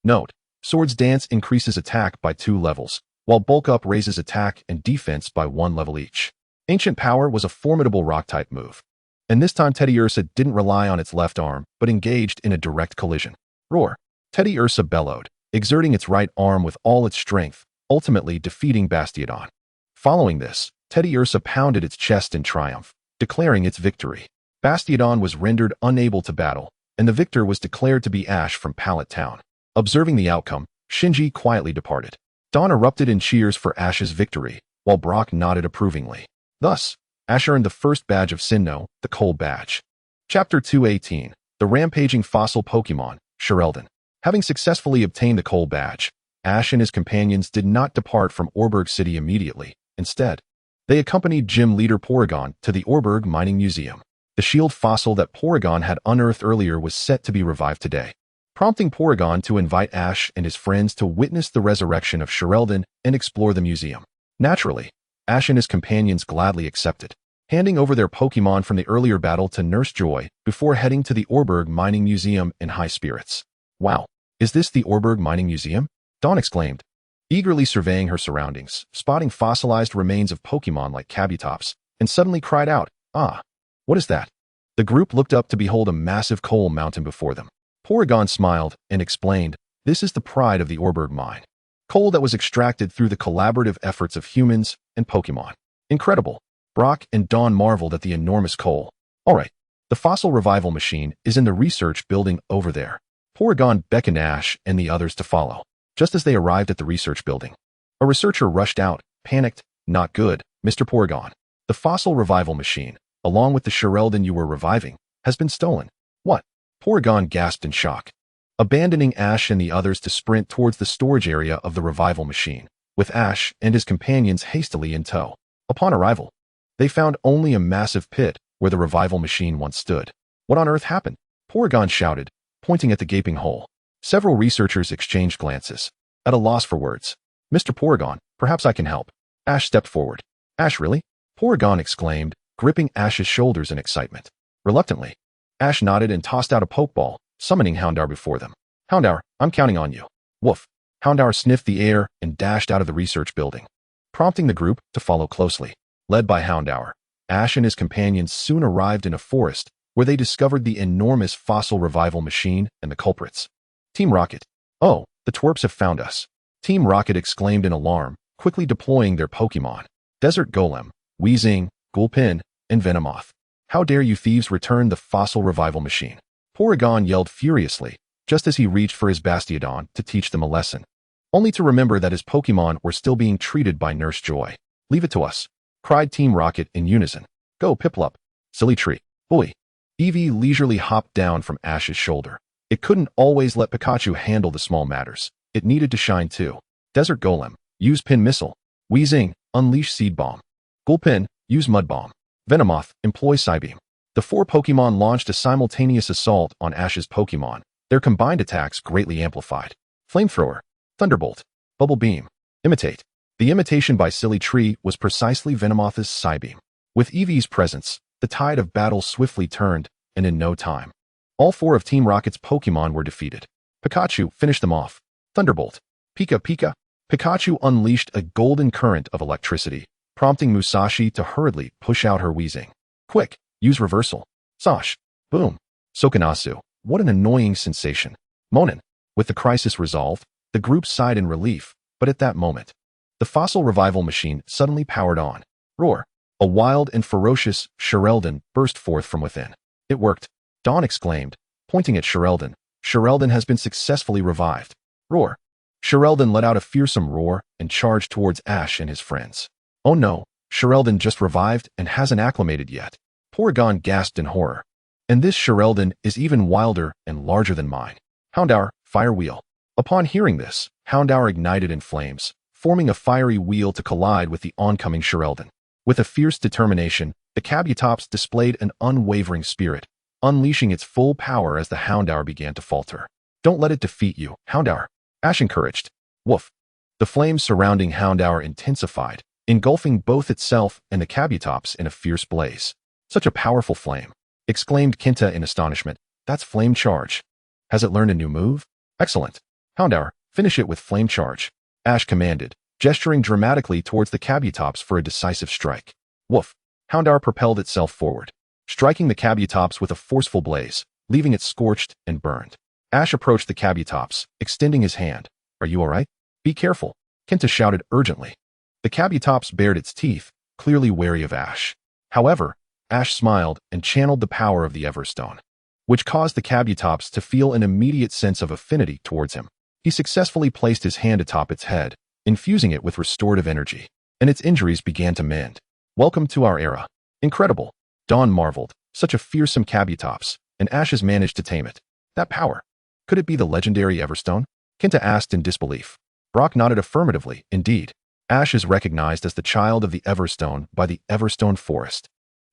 Note, Swords Dance increases attack by 2 levels, while Bulk Up raises attack and defense by 1 level each. Ancient Power was a formidable Rock-type move, and this time Teddiursa didn't rely on its left arm, but engaged in a direct collision. Roar. Teddiursa bellowed, exerting its right arm with all its strength, ultimately defeating Bastiodon. Following this, Teddiursa pounded its chest in triumph, declaring its victory. Bastiodon was rendered unable to battle, and the victor was declared to be Ash from Pallet Town. Observing the outcome, Shinji quietly departed. Dawn erupted in cheers for Ash's victory, while Brock nodded approvingly. Thus, Ash earned the first badge of Sinnoh, the Coal Badge. Chapter 218. The Rampaging Fossil Pokémon, Sherelden. Having successfully obtained the Coal Badge, Ash and his companions did not depart from Orberg City immediately. Instead, they accompanied gym leader Porygon to the Orberg Mining Museum. The shield fossil that Porygon had unearthed earlier was set to be revived today, prompting Porygon to invite Ash and his friends to witness the resurrection of Sherelden and explore the museum. Naturally, Ash and his companions gladly accepted, handing over their Pokémon from the earlier battle to Nurse Joy before heading to the Orberg Mining Museum in high spirits. Wow, is this the Orberg Mining Museum? Dawn exclaimed, eagerly surveying her surroundings, spotting fossilized remains of Pokémon like Kabutops, and suddenly cried out, "Ah! What is that?" The group looked up to behold a massive coal mountain before them. Porygon smiled and explained, "This is the pride of the Orberg mine. Coal that was extracted through the collaborative efforts of humans and Pokémon." Incredible. Brock and Dawn marveled at the enormous coal. Alright, the fossil revival machine is in the research building over there. Porygon beckoned Ash and the others to follow. Just as they arrived at the research building, a researcher rushed out, panicked. "Not good, Mr. Porygon. The fossil revival machine, along with the Sherelden you were reviving, has been stolen." "What?" Porygon gasped in shock, abandoning Ash and the others to sprint towards the storage area of the revival machine, with Ash and his companions hastily in tow. Upon arrival, they found only a massive pit where the revival machine once stood. "What on earth happened?" Porygon shouted, pointing at the gaping hole. Several researchers exchanged glances, at a loss for words. "Mr. Porygon, perhaps I can help." Ash stepped forward. "Ash, really?" Porygon exclaimed, gripping Ash's shoulders in excitement. Reluctantly, Ash nodded and tossed out a Pokeball, summoning Houndour before them. "Houndour, I'm counting on you." Woof. Houndour sniffed the air and dashed out of the research building, prompting the group to follow closely. Led by Houndour, Ash and his companions soon arrived in a forest where they discovered the enormous fossil revival machine and the culprits. Team Rocket. "Oh, the twerps have found us." Team Rocket exclaimed in alarm, quickly deploying their Pokémon. Desert Golem, Weezing, Gulpin, and Venomoth. "How dare you thieves return the fossil revival machine?" Porygon yelled furiously, just as he reached for his Bastiodon to teach them a lesson, only to remember that his Pokémon were still being treated by Nurse Joy. "Leave it to us," cried Team Rocket in unison. "Go, Piplup." "Silly tree." "Boy." Eevee leisurely hopped down from Ash's shoulder. It couldn't always let Pikachu handle the small matters. It needed to shine too. Desert Golem, use Pin Missile. Weezing, unleash Seed Bomb. Gulpin, use Mud Bomb. Venomoth, employ Psybeam. The 4 Pokémon launched a simultaneous assault on Ash's Pokémon, their combined attacks greatly amplified. Flamethrower, Thunderbolt, Bubble Beam, Imitate. The imitation by Silly Tree was precisely Venomoth's Psybeam. With Eevee's presence, the tide of battle swiftly turned, and in no time, all 4 of Team Rocket's Pokémon were defeated. Pikachu finished them off. Thunderbolt. Pika Pika. Pikachu unleashed a golden current of electricity, prompting Musashi to hurriedly push out her wheezing. Quick, use reversal. Sosh. Boom. Sokanasu. What an annoying sensation. Monin. With the crisis resolved, the group sighed in relief, but at that moment, the fossil revival machine suddenly powered on. Roar. A wild and ferocious Sherelden burst forth from within. It worked. Dawn exclaimed, pointing at Sherelden. Sherelden has been successfully revived. Roar. Sherelden let out a fearsome roar and charged towards Ash and his friends. Oh no, Sherelden just revived and hasn't acclimated yet. Porygon gasped in horror. And this Sherelden is even wilder and larger than mine. Houndour, fire wheel. Upon hearing this, Houndour ignited in flames, forming a fiery wheel to collide with the oncoming Sherelden. With a fierce determination, the Kabutops displayed an unwavering spirit, unleashing its full power as the Houndour began to falter. Don't let it defeat you, Houndour. Ash encouraged. Woof. The flames surrounding Houndour intensified, engulfing both itself and the Kabutops in a fierce blaze. Such a powerful flame, exclaimed Kinta in astonishment. That's flame charge. Has it learned a new move? Excellent. Houndour, finish it with flame charge. Ash commanded, gesturing dramatically towards the Kabutops for a decisive strike. Woof. Houndour propelled itself forward, striking the Kabutops with a forceful blaze, leaving it scorched and burned. Ash approached the Kabutops, extending his hand. Are you all right? Be careful, Kinta shouted urgently. The Kabutops bared its teeth, clearly wary of Ash. However, Ash smiled and channeled the power of the Everstone, which caused the Kabutops to feel an immediate sense of affinity towards him. He successfully placed his hand atop its head, infusing it with restorative energy, and its injuries began to mend. Welcome to our era. Incredible. Dawn marveled. Such a fearsome Kabutops, and Ash has managed to tame it. That power. Could it be the legendary Everstone? Kinta asked in disbelief. Brock nodded affirmatively. Indeed, Ash is recognized as the child of the Everstone by the Everstone Forest.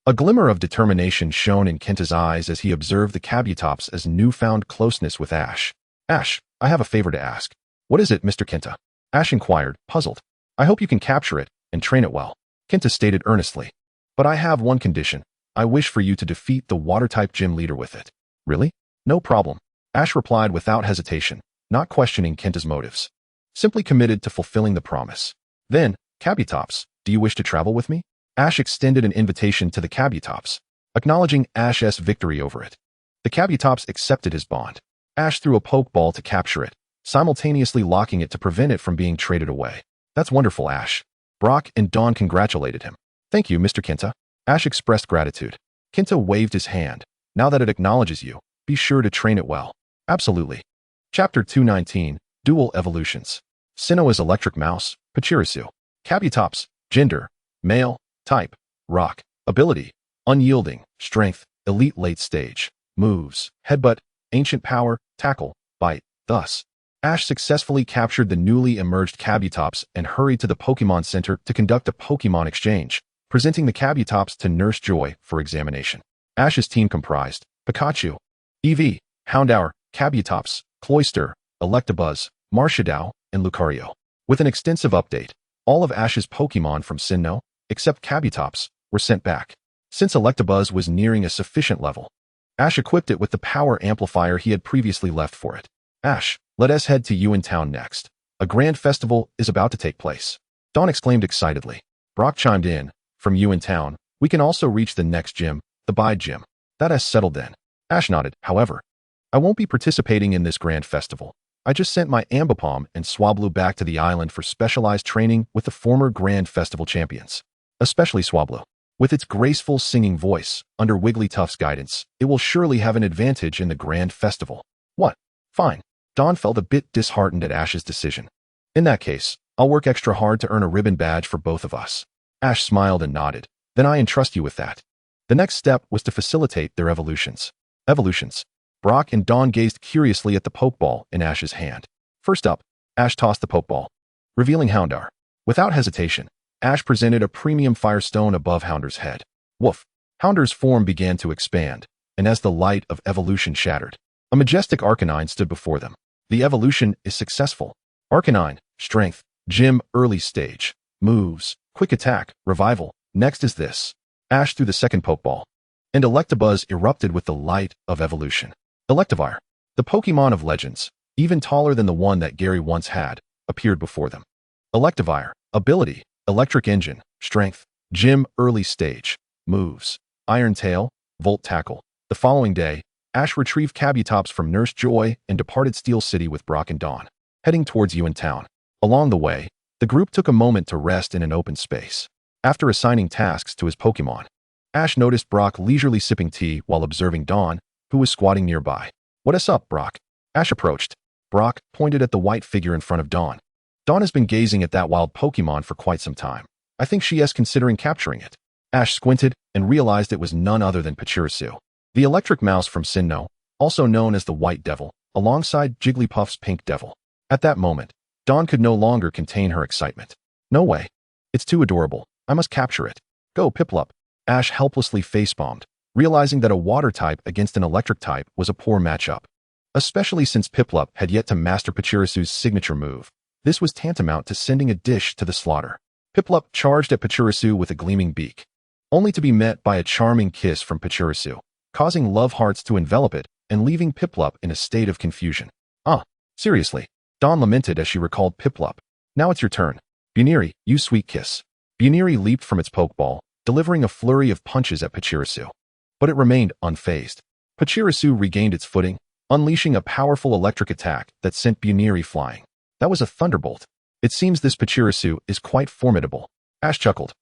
A glimmer of determination shone in Kinta's eyes as he observed the Kabutops' as newfound closeness with Ash. Ash, I have a favor to ask. What is it, Mr. Kinta? Ash inquired, puzzled. I hope you can capture it and train it well, Kinta stated earnestly. But I have one condition. I wish for you to defeat the water-type gym leader with it. Really? No problem. Ash replied without hesitation, not questioning Kinta's motives. Simply committed to fulfilling the promise. Then, Kabutops, do you wish to travel with me? Ash extended an invitation to the Kabutops, acknowledging Ash's victory over it. The Kabutops accepted his bond. Ash threw a Pokeball to capture it, simultaneously locking it to prevent it from being traded away. That's wonderful, Ash. Brock and Dawn congratulated him. Thank you, Mr. Kinta. Ash expressed gratitude. Kinta waved his hand. Now that it acknowledges you, be sure to train it well. Absolutely. Chapter 219, Dual Evolutions. Sinnoh is Electric Mouse, Pachirisu. Kabutops, Gender, Male, Type, Rock, Ability, Unyielding, Strength, Elite Late Stage, Moves, Headbutt, Ancient Power, Tackle, Bite. Thus, Ash successfully captured the newly emerged Kabutops and hurried to the Pokemon Center to conduct a Pokemon exchange, presenting the Kabutops to Nurse Joy for examination. Ash's team comprised Pikachu, Eevee, Houndour, Kabutops, Cloyster, Electabuzz, Marshaddow, and Lucario. With an extensive update, all of Ash's Pokemon from Sinnoh, except Kabutops, were sent back. Since Electabuzz was nearing a sufficient level, Ash equipped it with the power amplifier he had previously left for it. Ash, let us head to Hoenn Town next. A grand festival is about to take place. Dawn exclaimed excitedly. Brock chimed in. From Hoenn Town, we can also reach the next gym, the Bide Gym. That is settled then. Ash nodded. However, I won't be participating in this grand festival. I just sent my Ambipom and Swablu back to the island for specialized training with the former Grand Festival champions. Especially Swablu. With its graceful singing voice, under Wigglytuff's guidance, it will surely have an advantage in the Grand Festival. What? Fine. Dawn felt a bit disheartened at Ash's decision. In that case, I'll work extra hard to earn a ribbon badge for both of us. Ash smiled and nodded. Then I entrust you with that. The next step was to facilitate their evolutions. Evolutions. Brock and Dawn gazed curiously at the Pokeball in Ash's hand. First up, Ash tossed the Pokeball, revealing Houndour. Without hesitation, Ash presented a premium Firestone above Houndour's head. Woof. Hounder's form began to expand, and as the light of evolution shattered, a majestic Arcanine stood before them. The evolution is successful. Arcanine, Strength, Gym, Early Stage. Moves, Quick Attack, Revival. Next is this. Ash threw the second Pokeball, and Electabuzz erupted with the light of evolution. Electivire, the Pokemon of legends, even taller than the one that Gary once had, appeared before them. Electivire, Ability, Electric Engine, Strength, Gym, Early Stage. Moves, Iron Tail, Volt Tackle. The following day, Ash retrieved Kabutops from Nurse Joy and departed Steel City with Brock and Dawn, heading towards Hoenn Town. Along the way, the group took a moment to rest in an open space. After assigning tasks to his Pokemon, Ash noticed Brock leisurely sipping tea while observing Dawn, who was squatting nearby. "What's up, Brock?" Ash approached. Brock pointed at the white figure in front of Dawn. Dawn has been gazing at that wild Pokemon for quite some time. I think she is considering capturing it. Ash squinted and realized it was none other than Pachirisu, the electric mouse from Sinnoh, also known as the White Devil, alongside Jigglypuff's Pink Devil. At that moment, Dawn could no longer contain her excitement. "No way. It's too adorable. I must capture it. Go, Piplup." Ash helplessly facepalmed, realizing that a water type against an electric type was a poor matchup. Especially since Piplup had yet to master Pachirisu's signature move. This was tantamount to sending a dish to the slaughter. Piplup charged at Pachirisu with a gleaming beak, only to be met by a charming kiss from Pachirisu, causing love hearts to envelop it and leaving Piplup in a state of confusion. Seriously, Dawn lamented as she recalled Piplup. "Now it's your turn. Buniri, you sweet kiss." Buniri leaped from its Pokeball, delivering a flurry of punches at Pachirisu. But it remained unfazed. Pachirisu regained its footing, unleashing a powerful electric attack that sent Buniri flying. That was a thunderbolt. It seems this Pachirisu is quite formidable. Ash chuckled.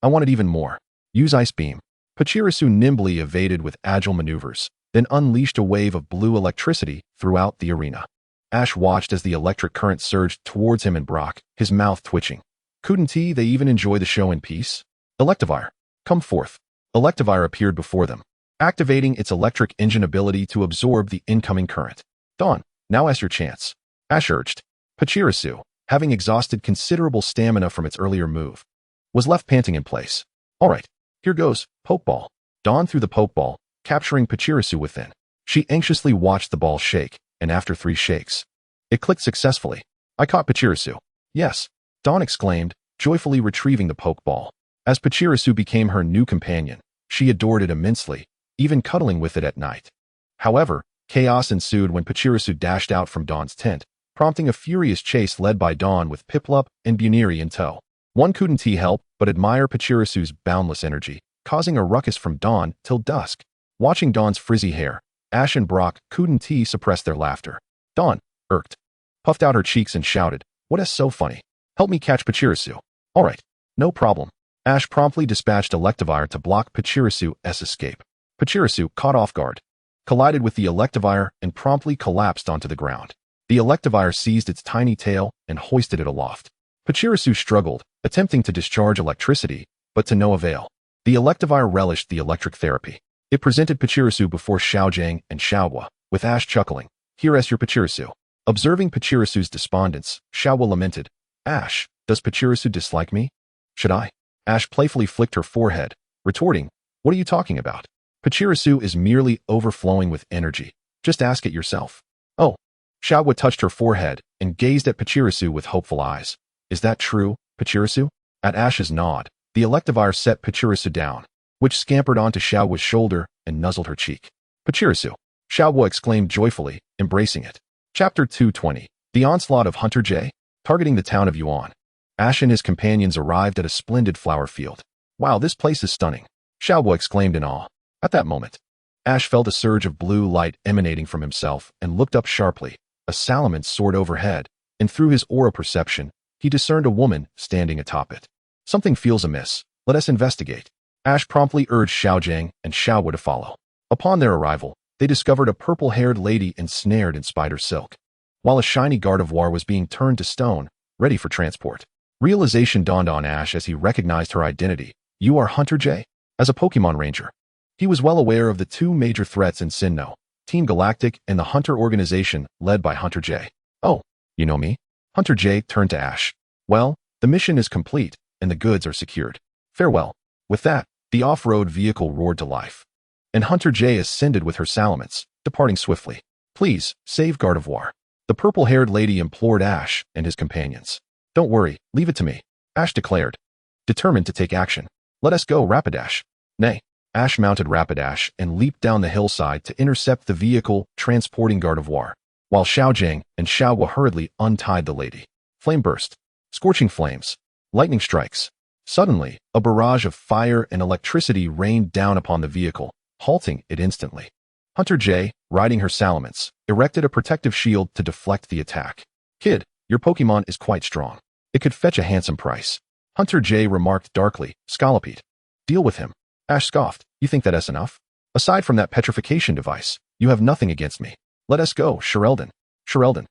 I wanted even more. Use Ice Beam." Pachirisu nimbly evaded with agile maneuvers, then unleashed a wave of blue electricity throughout the arena. Ash watched as the electric current surged towards him and Brock, his mouth twitching. Couldn't they even enjoy the show in peace? "Electivire, come forth." Electivire appeared before them, activating its electric engine ability to absorb the incoming current. "Dawn, now is your chance," Ash urged. Pachirisu, having exhausted considerable stamina from its earlier move, was left panting in place. "All right, here goes, Pokeball." Dawn threw the Pokeball, capturing Pachirisu within. She anxiously watched the ball shake, and after 3 shakes, it clicked successfully. "I caught Pachirisu." "Yes," Dawn exclaimed, joyfully retrieving the Pokeball. As Pachirisu became her new companion, she adored it immensely, even cuddling with it at night. However, chaos ensued when Pachirisu dashed out from Dawn's tent, prompting a furious chase led by Dawn with Piplup and Buniri in tow. One couldn't help but admire Pachirisu's boundless energy, causing a ruckus from dawn till dusk. Watching Dawn's frizzy hair, Ash and Brock couldn't suppress their laughter. Dawn, irked, puffed out her cheeks and shouted, "What is so funny? Help me catch Pachirisu." "All right, no problem." Ash promptly dispatched Electivire to block Pachirisu's escape. Pachirisu, caught off guard, collided with the Electivire and promptly collapsed onto the ground. The Electivire seized its tiny tail and hoisted it aloft. Pachirisu struggled, attempting to discharge electricity, but to no avail. The Electivire relished the electric therapy. It presented Pachirisu before Xiaojang and Xiaohua, with Ash chuckling, "Here is your Pachirisu." Observing Pachirisu's despondence, Xiaohua lamented, "Ash, does Pachirisu dislike me? Should I?" Ash playfully flicked her forehead, retorting, "What are you talking about? Pachirisu is merely overflowing with energy. Just ask it yourself." "Oh." Xiaohua touched her forehead and gazed at Pachirisu with hopeful eyes. "Is that true, Pachirisu?" At Ash's nod, the Electivire set Pachirisu down, which scampered onto Xiaohua's shoulder and nuzzled her cheek. "Pachirisu!" Xiaohua exclaimed joyfully, embracing it. Chapter 220. The Onslaught of Hunter J. Targeting the town of Hoenn, Ash and his companions arrived at a splendid flower field. "Wow, this place is stunning," Xiaohua exclaimed in awe. At that moment, Ash felt a surge of blue light emanating from himself and looked up sharply. A salamence soared overhead, and through his aura perception, he discerned a woman standing atop it. "Something feels amiss. Let us investigate." Ash promptly urged Xiaojang and Xiaohua to follow. Upon their arrival, they discovered a purple-haired lady ensnared in spider silk, while a shiny Gardevoir was being turned to stone, ready for transport. Realization dawned on Ash as he recognized her identity. "You are Hunter J?" As a Pokemon Ranger, he was well aware of the 2 major threats in Sinnoh, Team Galactic and the Hunter organization led by Hunter J. "Oh, you know me?" Hunter J turned to Ash. "Well, the mission is complete, and the goods are secured. Farewell." With that, The off-road vehicle roared to life, and Hunter J ascended with her salamence, departing swiftly. Please, save Gardevoir. The purple-haired lady implored Ash and his companions. Don't worry, leave it to me, Ash declared, determined to take action. Let us go, Rapidash. Nay. Ash mounted Rapidash and leaped down the hillside to intercept the vehicle transporting Gardevoir, while Xiaojing and Xiaohua hurriedly untied the lady. Flame burst. Scorching flames. Lightning strikes. Suddenly, a barrage of fire and electricity rained down upon the vehicle, halting it instantly. Hunter J, riding her salamence, erected a protective shield to deflect the attack. Kid, your Pokémon is quite strong. It could fetch a handsome price. Hunter J remarked darkly, Scolipede. Deal with him. Ash scoffed, you think that's enough? Aside from that petrification device, you have nothing against me. Let us go, Shereldon. Shereldon.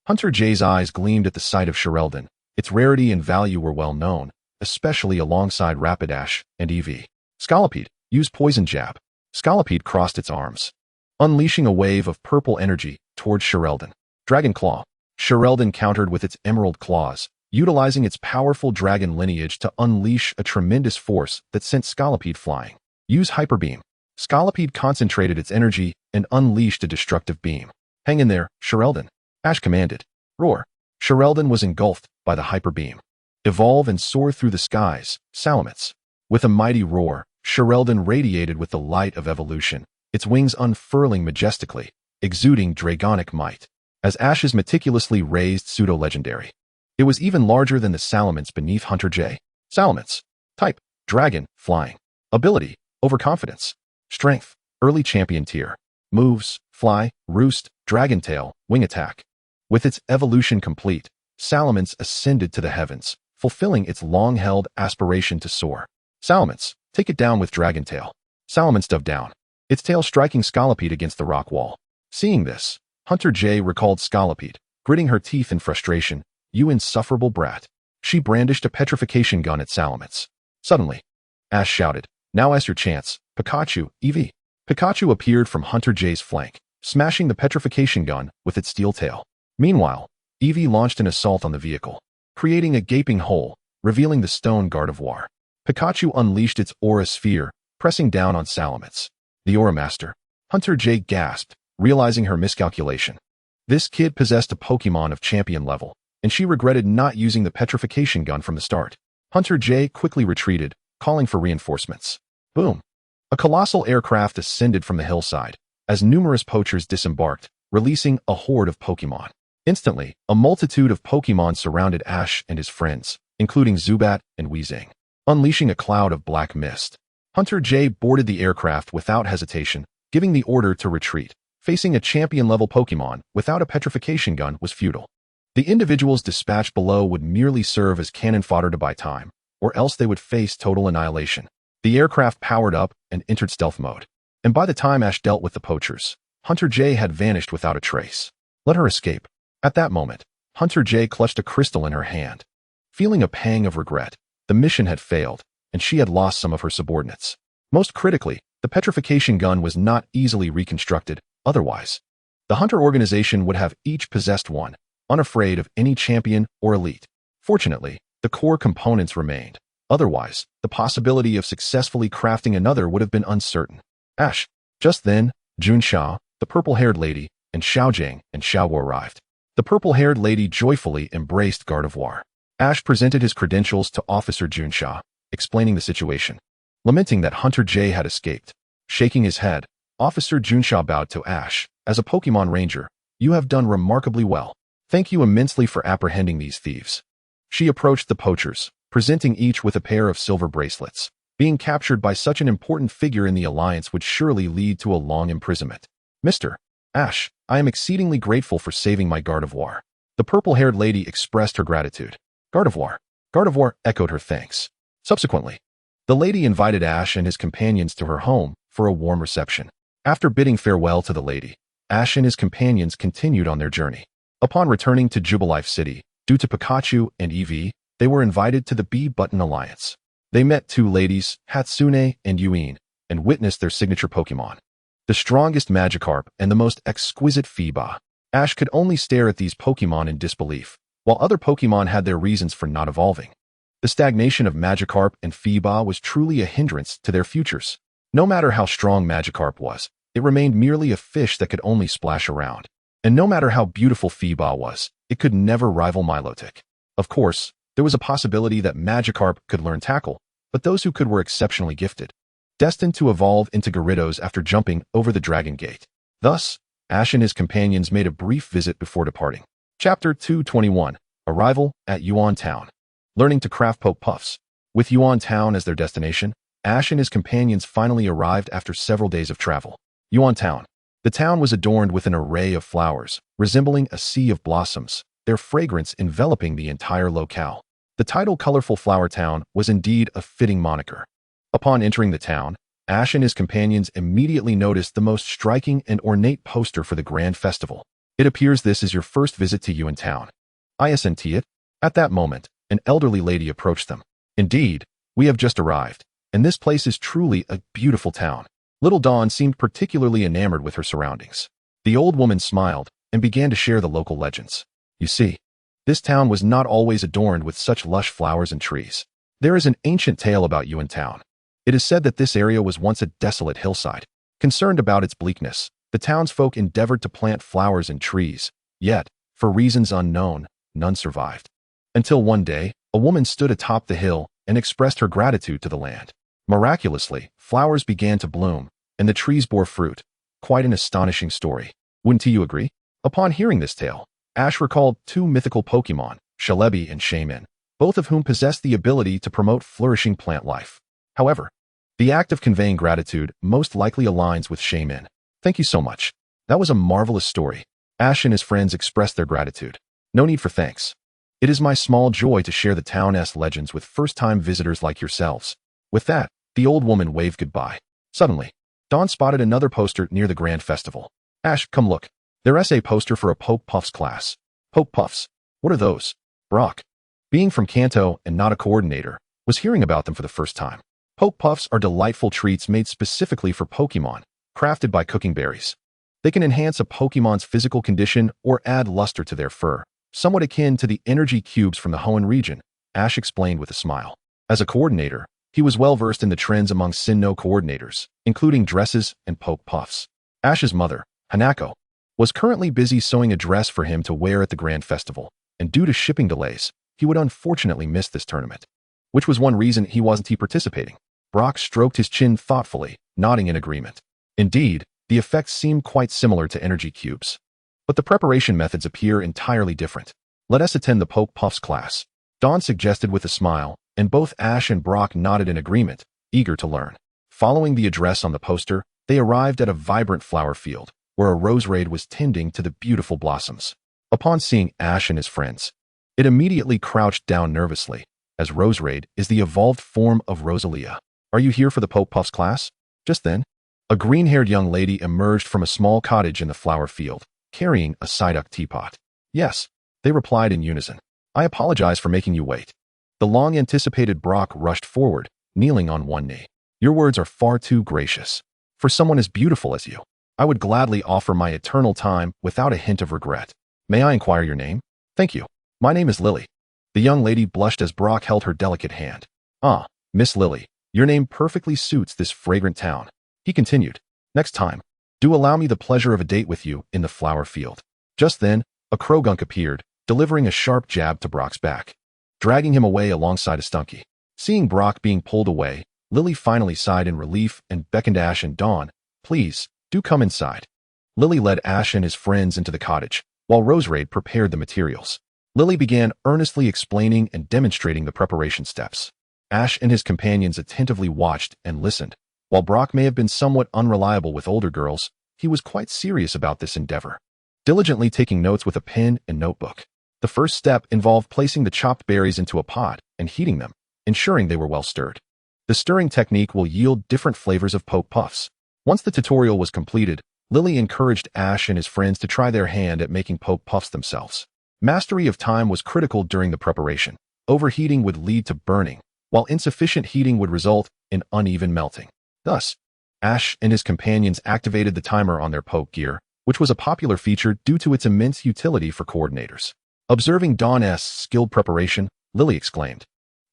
Hunter J's eyes gleamed at the sight of Shereldon. Its rarity and value were well known, especially alongside Rapidash and EV. Scolipede, use Poison Jab. Scolipede crossed its arms, unleashing a wave of purple energy towards Shereldon. Dragon Claw. Shereldon countered with its emerald claws, utilizing its powerful dragon lineage to unleash a tremendous force that sent Scolipede flying. Use Hyper Beam. Scolipede concentrated its energy and unleashed a destructive beam. Hang in there, Shereldon. Ash commanded. Roar. Shereldon was engulfed by the Hyper Beam. Evolve and soar through the skies, Salamence. With a mighty roar, Shereldon radiated with the light of evolution, its wings unfurling majestically, exuding dragonic might. As Ash's meticulously raised pseudo-legendary, it was even larger than the Salamence beneath Hunter J. Salamence. Type, Dragon, Flying. Ability, Overconfidence. Strength, Early Champion Tier. Moves, Fly, Roost, Dragon Tail, Wing Attack. With its evolution complete, Salamence ascended to the heavens, fulfilling its long-held aspiration to soar. Salamence, take it down with Dragon Tail. Salamence dove down, its tail striking Scolipede against the rock wall. Seeing this, Hunter J recalled Scolipede, gritting her teeth in frustration. You insufferable brat. She brandished a petrification gun at Salamence. Suddenly, Ash shouted, now is your chance, Pikachu, EV. Pikachu appeared from Hunter J's flank, smashing the petrification gun with its steel tail. Meanwhile, Eevee launched an assault on the vehicle, creating a gaping hole, revealing the stone Gardevoir. Pikachu unleashed its Aura Sphere, pressing down on Salamence. The Aura Master. Hunter J gasped, realizing her miscalculation. This kid possessed a Pokémon of champion level, and she regretted not using the petrification gun from the start. Hunter J quickly retreated, calling for reinforcements. Boom. A colossal aircraft ascended from the hillside, as numerous poachers disembarked, releasing a horde of Pokémon. Instantly, a multitude of Pokémon surrounded Ash and his friends, including Zubat and Weezing, unleashing a cloud of black mist. Hunter J boarded the aircraft without hesitation, giving the order to retreat. Facing a champion-level Pokémon without a petrification gun was futile. The individuals dispatched below would merely serve as cannon fodder to buy time, or else they would face total annihilation. The aircraft powered up and entered stealth mode, and by the time Ash dealt with the poachers, Hunter J had vanished without a trace. Let her escape. At that moment, Hunter J clutched a crystal in her hand. Feeling a pang of regret, the mission had failed, and she had lost some of her subordinates. Most critically, the petrification gun was not easily reconstructed, otherwise. The Hunter organization would have each possessed one, unafraid of any champion or elite. Fortunately, the core components remained. Otherwise, the possibility of successfully crafting another would have been uncertain. Ash. Just then, Junsha, the purple-haired lady, and Xiaojing and Xiaohua arrived. The purple-haired lady joyfully embraced Gardevoir. Ash presented his credentials to Officer Junsha, explaining the situation, lamenting that Hunter J had escaped. Shaking his head, Officer Junsha bowed to Ash. As a Pokémon Ranger, you have done remarkably well. Thank you immensely for apprehending these thieves. She approached the poachers, presenting each with a pair of silver bracelets. Being captured by such an important figure in the Alliance would surely lead to a long imprisonment. Mr. Ash, I am exceedingly grateful for saving my Gardevoir. The purple-haired lady expressed her gratitude. Gardevoir. Gardevoir echoed her thanks. Subsequently, the lady invited Ash and his companions to her home for a warm reception. After bidding farewell to the lady, Ash and his companions continued on their journey. Upon returning to Jubilife City, due to Pikachu and Eevee, they were invited to the B-Button Alliance. They met two ladies, Hatsune and Yuin, and witnessed their signature Pokémon, the strongest Magikarp and the most exquisite Feeba. Ash could only stare at these Pokémon in disbelief, while other Pokémon had their reasons for not evolving. The stagnation of Magikarp and Phoeba was truly a hindrance to their futures. No matter how strong Magikarp was, it remained merely a fish that could only splash around. And no matter how beautiful Phoeba was, it could never rival Milotic. Of course, there was a possibility that Magikarp could learn Tackle, but those who could were exceptionally gifted, destined to evolve into Gyarados after jumping over the Dragon Gate. Thus, Ash and his companions made a brief visit before departing. Chapter 221, Arrival at Hoenn Town. Learning to craft Poke Puffs. With Hoenn Town as their destination, Ash and his companions finally arrived after several days of travel. Hoenn Town. The town was adorned with an array of flowers, resembling a sea of blossoms, their fragrance enveloping the entire locale. The title Colorful Flower Town was indeed a fitting moniker. Upon entering the town, Ash and his companions immediately noticed the most striking and ornate poster for the Grand Festival. It appears this is your first visit to Hoenn Town. Isn't it? At that moment, an elderly lady approached them. Indeed, we have just arrived, and this place is truly a beautiful town. Little Dawn seemed particularly enamored with her surroundings. The old woman smiled and began to share the local legends. You see, this town was not always adorned with such lush flowers and trees. There is an ancient tale about Hoenn Town. It is said that this area was once a desolate hillside. Concerned about its bleakness, the townsfolk endeavored to plant flowers and trees, yet, for reasons unknown, none survived. Until one day, a woman stood atop the hill and expressed her gratitude to the land. Miraculously, flowers began to bloom, and the trees bore fruit. Quite an astonishing story. Wouldn't you agree? Upon hearing this tale, Ash recalled two mythical Pokémon, Celebi and Shaman, both of whom possessed the ability to promote flourishing plant life. However, the act of conveying gratitude most likely aligns with Shaman. Thank you so much. That was a marvelous story. Ash and his friends expressed their gratitude. No need for thanks. It is my small joy to share the town's legends with first-time visitors like yourselves. With that, the old woman waved goodbye. Suddenly, Dawn spotted another poster near the Grand Festival. Ash, come look. There's a poster for a Poke Puffs class. Poke Puffs? What are those? Brock, being from Kanto and not a coordinator, was hearing about them for the first time. Poke Puffs are delightful treats made specifically for Pokemon, crafted by cooking berries. They can enhance a Pokemon's physical condition or add luster to their fur, somewhat akin to the energy cubes from the Hoenn region, Ash explained with a smile. As a coordinator, he was well versed in the trends among Sinnoh coordinators, including dresses and Poke Puffs. Ash's mother, Hanako, was currently busy sewing a dress for him to wear at the Grand Festival, and due to shipping delays, he would unfortunately miss this tournament. Which was one reason he wasn't participating. Brock stroked his chin thoughtfully, nodding in agreement. Indeed, the effects seem quite similar to energy cubes. But the preparation methods appear entirely different. Let us attend the Poke Puffs class, Dawn suggested with a smile, and both Ash and Brock nodded in agreement, eager to learn. Following the address on the poster, they arrived at a vibrant flower field, where a Roserade was tending to the beautiful blossoms. Upon seeing Ash and his friends, it immediately crouched down nervously, as Roserade is the evolved form of Rosalia. Are you here for the Poke Puffs class? Just then, a green-haired young lady emerged from a small cottage in the flower field, carrying a Psyduck teapot. Yes, they replied in unison. I apologize for making you wait. The long-anticipated Brock rushed forward, kneeling on one knee. Your words are far too gracious. For someone as beautiful as you, I would gladly offer my eternal time without a hint of regret. May I inquire your name? Thank you. My name is Lily. The young lady blushed as Brock held her delicate hand. Ah, Miss Lily, your name perfectly suits this fragrant town. He continued. Next time, do allow me the pleasure of a date with you in the flower field. Just then, a Krogunk appeared, delivering a sharp jab to Brock's back, dragging him away alongside a Stunky. Seeing Brock being pulled away, Lily finally sighed in relief and beckoned Ash and Dawn. Please, do come inside. Lily led Ash and his friends into the cottage, while Roserade prepared the materials. Lily began earnestly explaining and demonstrating the preparation steps. Ash and his companions attentively watched and listened. While Brock may have been somewhat unreliable with older girls, he was quite serious about this endeavor, diligently taking notes with a pen and notebook. The first step involved placing the chopped berries into a pot and heating them, ensuring they were well stirred. The stirring technique will yield different flavors of Poke Puffs. Once the tutorial was completed, Lily encouraged Ash and his friends to try their hand at making Poke Puffs themselves. Mastery of time was critical during the preparation. Overheating would lead to burning, while insufficient heating would result in uneven melting. Thus, Ash and his companions activated the timer on their Poke gear, which was a popular feature due to its immense utility for coordinators. Observing Dawn's skilled preparation, Lily exclaimed,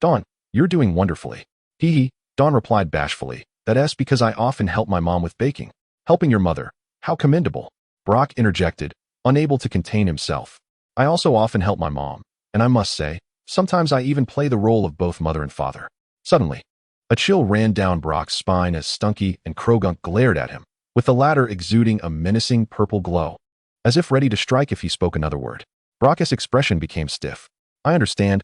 Dawn, you're doing wonderfully. Hee hee, Dawn replied bashfully. That's because I often help my mom with baking. Helping your mother. How commendable. Brock interjected, unable to contain himself. I also often help my mom, and I must say, sometimes I even play the role of both mother and father. Suddenly, a chill ran down Brock's spine as Stunky and Krogunk glared at him, with the latter exuding a menacing purple glow, as if ready to strike if he spoke another word. Brock's expression became stiff. I understand.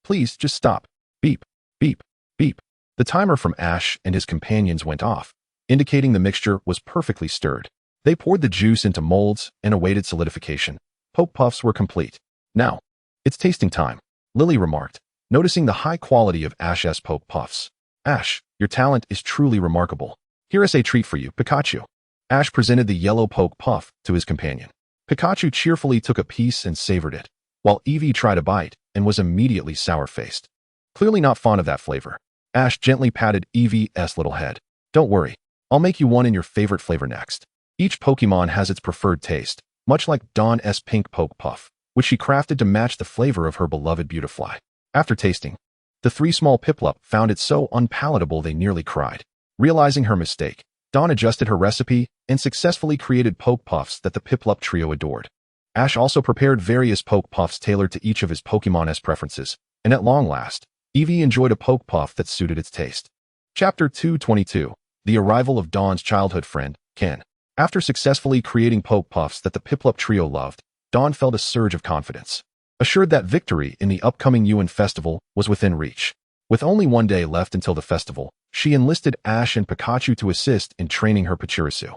Please, just stop. Beep, beep, beep. The timer from Ash and his companions went off, indicating the mixture was perfectly stirred. They poured the juice into molds and awaited solidification. Poke Puffs were complete. Now, it's tasting time, Lily remarked, noticing the high quality of Ash's Poke Puffs. Ash, your talent is truly remarkable. Here is a treat for you, Pikachu. Ash presented the yellow Poke Puff to his companion. Pikachu cheerfully took a piece and savored it, while Eevee tried a bite and was immediately sour-faced. Clearly not fond of that flavor. Ash gently patted Eevee's little head. Don't worry, I'll make you one in your favorite flavor next. Each Pokemon has its preferred taste, much like Dawn's pink Poke Puff, which she crafted to match the flavor of her beloved Beautifly. After tasting, the three small Piplup found it so unpalatable they nearly cried. Realizing her mistake, Dawn adjusted her recipe and successfully created Poke Puffs that the Piplup trio adored. Ash also prepared various Poke Puffs tailored to each of his Pokemon's preferences, and at long last, Eevee enjoyed a Poke Puff that suited its taste. Chapter 222. The arrival of Dawn's childhood friend, Ken. After successfully creating Poke Puffs that the Piplup trio loved, Dawn felt a surge of confidence, assured that victory in the upcoming Hoenn festival was within reach. With only one day left until the festival, she enlisted Ash and Pikachu to assist in training her Pachirisu.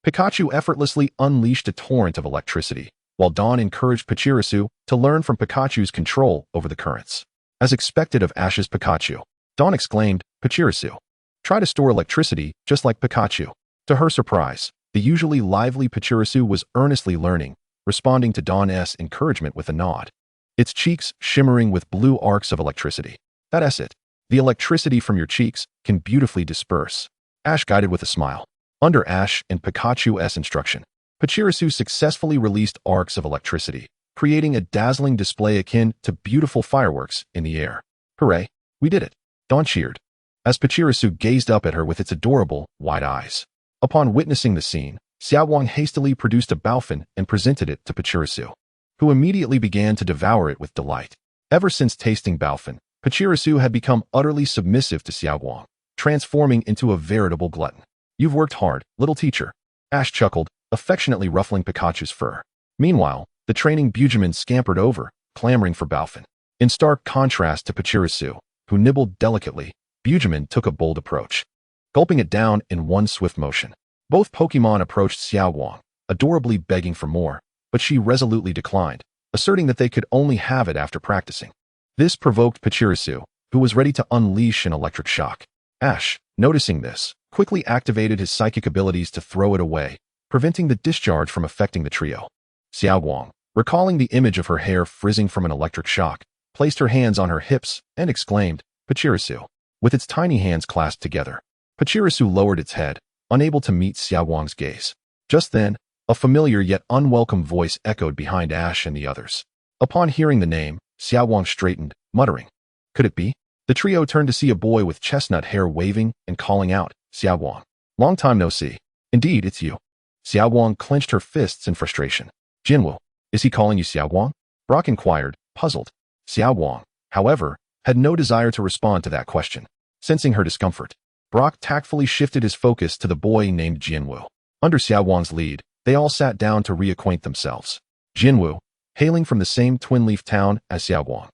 Pikachu effortlessly unleashed a torrent of electricity, while Dawn encouraged Pachirisu to learn from Pikachu's control over the currents. As expected of Ash's Pikachu, Dawn exclaimed, Pachirisu, try to store electricity just like Pikachu. To her surprise, the usually lively Pachirisu was earnestly learning, responding to Dawn's encouragement with a nod, its cheeks shimmering with blue arcs of electricity. That's it. The electricity from your cheeks can beautifully disperse. Ash guided with a smile. Under Ash and Pikachu's instruction, Pachirisu successfully released arcs of electricity, creating a dazzling display akin to beautiful fireworks in the air. Hooray, we did it! Dawn cheered, as Pachirisu gazed up at her with its adorable, wide eyes. Upon witnessing the scene, Xiaowang hastily produced a Baofeng and presented it to Pachirisu, who immediately began to devour it with delight. Ever since tasting Baofeng, Pachirisu had become utterly submissive to Xiaowang, transforming into a veritable glutton. You've worked hard, little teacher. Ash chuckled, affectionately ruffling Pikachu's fur. Meanwhile, the training Bugeman scampered over, clamoring for Baofeng. In stark contrast to Pachirisu, who nibbled delicately, Bugeman took a bold approach, gulping it down in one swift motion. Both Pokemon approached Xiaowang, adorably begging for more, but she resolutely declined, asserting that they could only have it after practicing. This provoked Pachirisu, who was ready to unleash an electric shock. Ash, noticing this, quickly activated his psychic abilities to throw it away, preventing the discharge from affecting the trio. Xiaowang, recalling the image of her hair frizzing from an electric shock, placed her hands on her hips and exclaimed, Pachirisu. With its tiny hands clasped together, Pachirisu lowered its head, unable to meet Xiaowang's gaze. Just then, a familiar yet unwelcome voice echoed behind Ash and the others. Upon hearing the name, Xiaowang straightened, muttering, could it be? The trio turned to see a boy with chestnut hair waving and calling out, Xiaowang. Long time no see. Indeed, it's you. Xiaowang clenched her fists in frustration. Jinwu, is he calling you Xiaowang? Brock inquired, puzzled. Xiaowang, however, had no desire to respond to that question. Sensing her discomfort, Brock tactfully shifted his focus to the boy named Jinwu. Under Xiaowang's lead, they all sat down to reacquaint themselves. Jinwu, hailing from the same twin-leaf town as Xiaowang,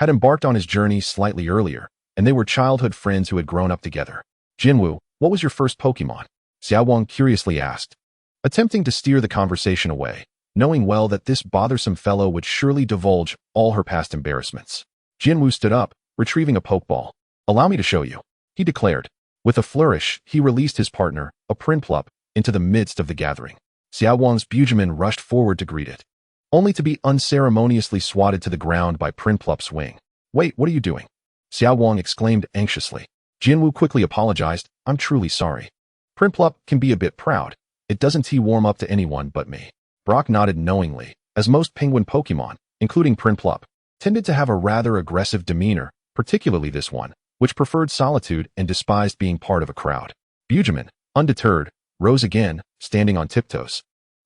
had embarked on his journey slightly earlier, and they were childhood friends who had grown up together. Jinwu, what was your first Pokemon? Xiaowang curiously asked, attempting to steer the conversation away, knowing well that this bothersome fellow would surely divulge all her past embarrassments. Jinwu stood up, retrieving a Pokeball. Allow me to show you, he declared. With a flourish, he released his partner, a Prinplup, into the midst of the gathering. Xiaowang's Bugeman rushed forward to greet it, only to be unceremoniously swatted to the ground by Prinplup's wing. Wait, what are you doing? Xiaowang exclaimed anxiously. Jinwu quickly apologized, I'm truly sorry. Prinplup can be a bit proud. It doesn't warm up to anyone but me. Brock nodded knowingly, as most penguin Pokemon, including Prinplup, tended to have a rather aggressive demeanor, particularly this one, which preferred solitude and despised being part of a crowd. Bujamin, undeterred, rose again, standing on tiptoes,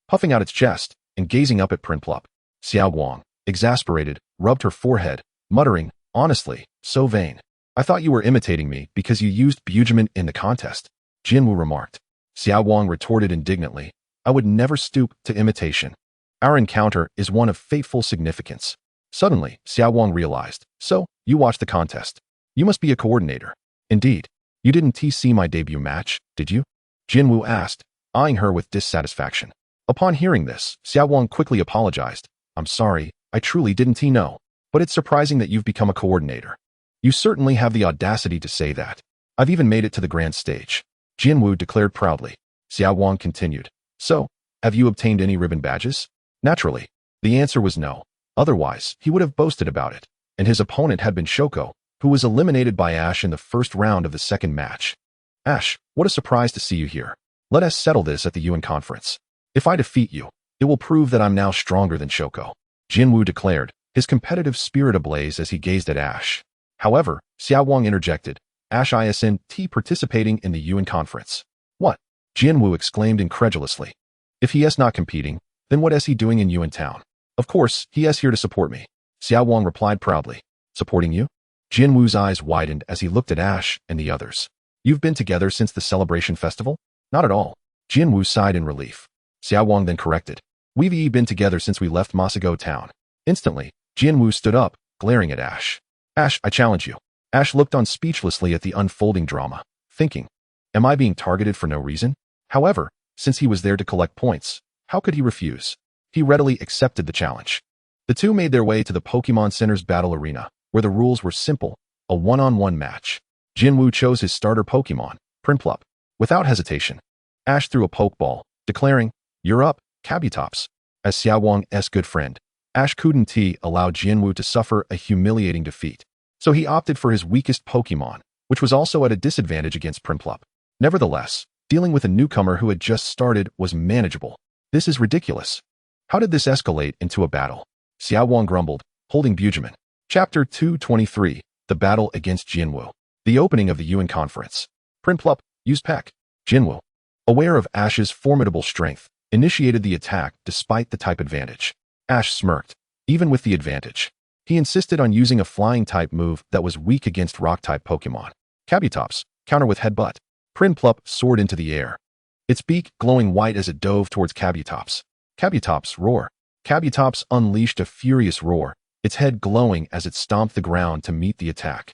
puffing out its chest and gazing up at Prinplup. Xiao Guang, exasperated, rubbed her forehead, muttering, "Honestly, so vain. I thought you were imitating me because you used Bujamin in the contest," Jinwu remarked. Xiao Guang retorted indignantly, "I would never stoop to imitation. Our encounter is one of fateful significance." Suddenly, Xiao Guang realized, "So, you watched the contest. You must be a coordinator." "Indeed. You didn't see my debut match, did you?" Jinwu asked, eyeing her with dissatisfaction. Upon hearing this, Xiao Guang quickly apologized. "I'm sorry, I truly didn't know. But it's surprising that you've become a coordinator. You certainly have the audacity to say that. I've even made it to the grand stage," Jinwu declared proudly. Xiao Guang continued, "So, have you obtained any ribbon badges?" Naturally, the answer was no. Otherwise, he would have boasted about it, and his opponent had been Shoko, who was eliminated by Ash in the first round of the second match. "Ash, what a surprise to see you here. Let us settle this at the Yuan conference. If I defeat you, it will prove that I'm now stronger than Shoko," Jinwu declared, his competitive spirit ablaze as he gazed at Ash. However, Xiao Guang interjected, "Ash isn't participating in the Yuan conference." "What?" Jinwu exclaimed incredulously. "If he is not competing, then what is he doing in Yuan town?" "Of course, he is here to support me," Xiao Guang replied proudly. "Supporting you?" Jinwu's eyes widened as he looked at Ash and the others. "You've been together since the celebration festival?" "Not at all." Jinwu sighed in relief. Xiao Guang then corrected. "We've been together since we left Masago town." Instantly, Jinwu stood up, glaring at Ash. "Ash, I challenge you." Ash looked on speechlessly at the unfolding drama, thinking, "Am I being targeted for no reason?" However, since he was there to collect points, how could he refuse? He readily accepted the challenge. The two made their way to the Pokémon Center's battle arena, where the rules were simple, a one-on-one match. Jinwu chose his starter Pokémon, Prinplup. Without hesitation, Ash threw a Pokeball, declaring, "You're up, Kabutops." As Xiao Guang's good friend, Ash couldn't allow Jinwu to suffer a humiliating defeat. So he opted for his weakest Pokémon, which was also at a disadvantage against Prinplup. Nevertheless, dealing with a newcomer who had just started was manageable. "This is ridiculous. How did this escalate into a battle?" Xiao Guang grumbled, holding Bujamin. Chapter 223, The Battle Against Jinwu. The opening of the Yuan Conference. Prinplup, use Peck. Jinwu, aware of Ash's formidable strength, initiated the attack despite the type advantage. Ash smirked, even with the advantage. He insisted on using a flying-type move that was weak against rock-type Pokémon. Kabutops, counter with Headbutt. Prinplup soared into the air, its beak glowing white as it dove towards Kabutops. Kabutops, roar. Kabutops unleashed a furious roar, its head glowing as it stomped the ground to meet the attack.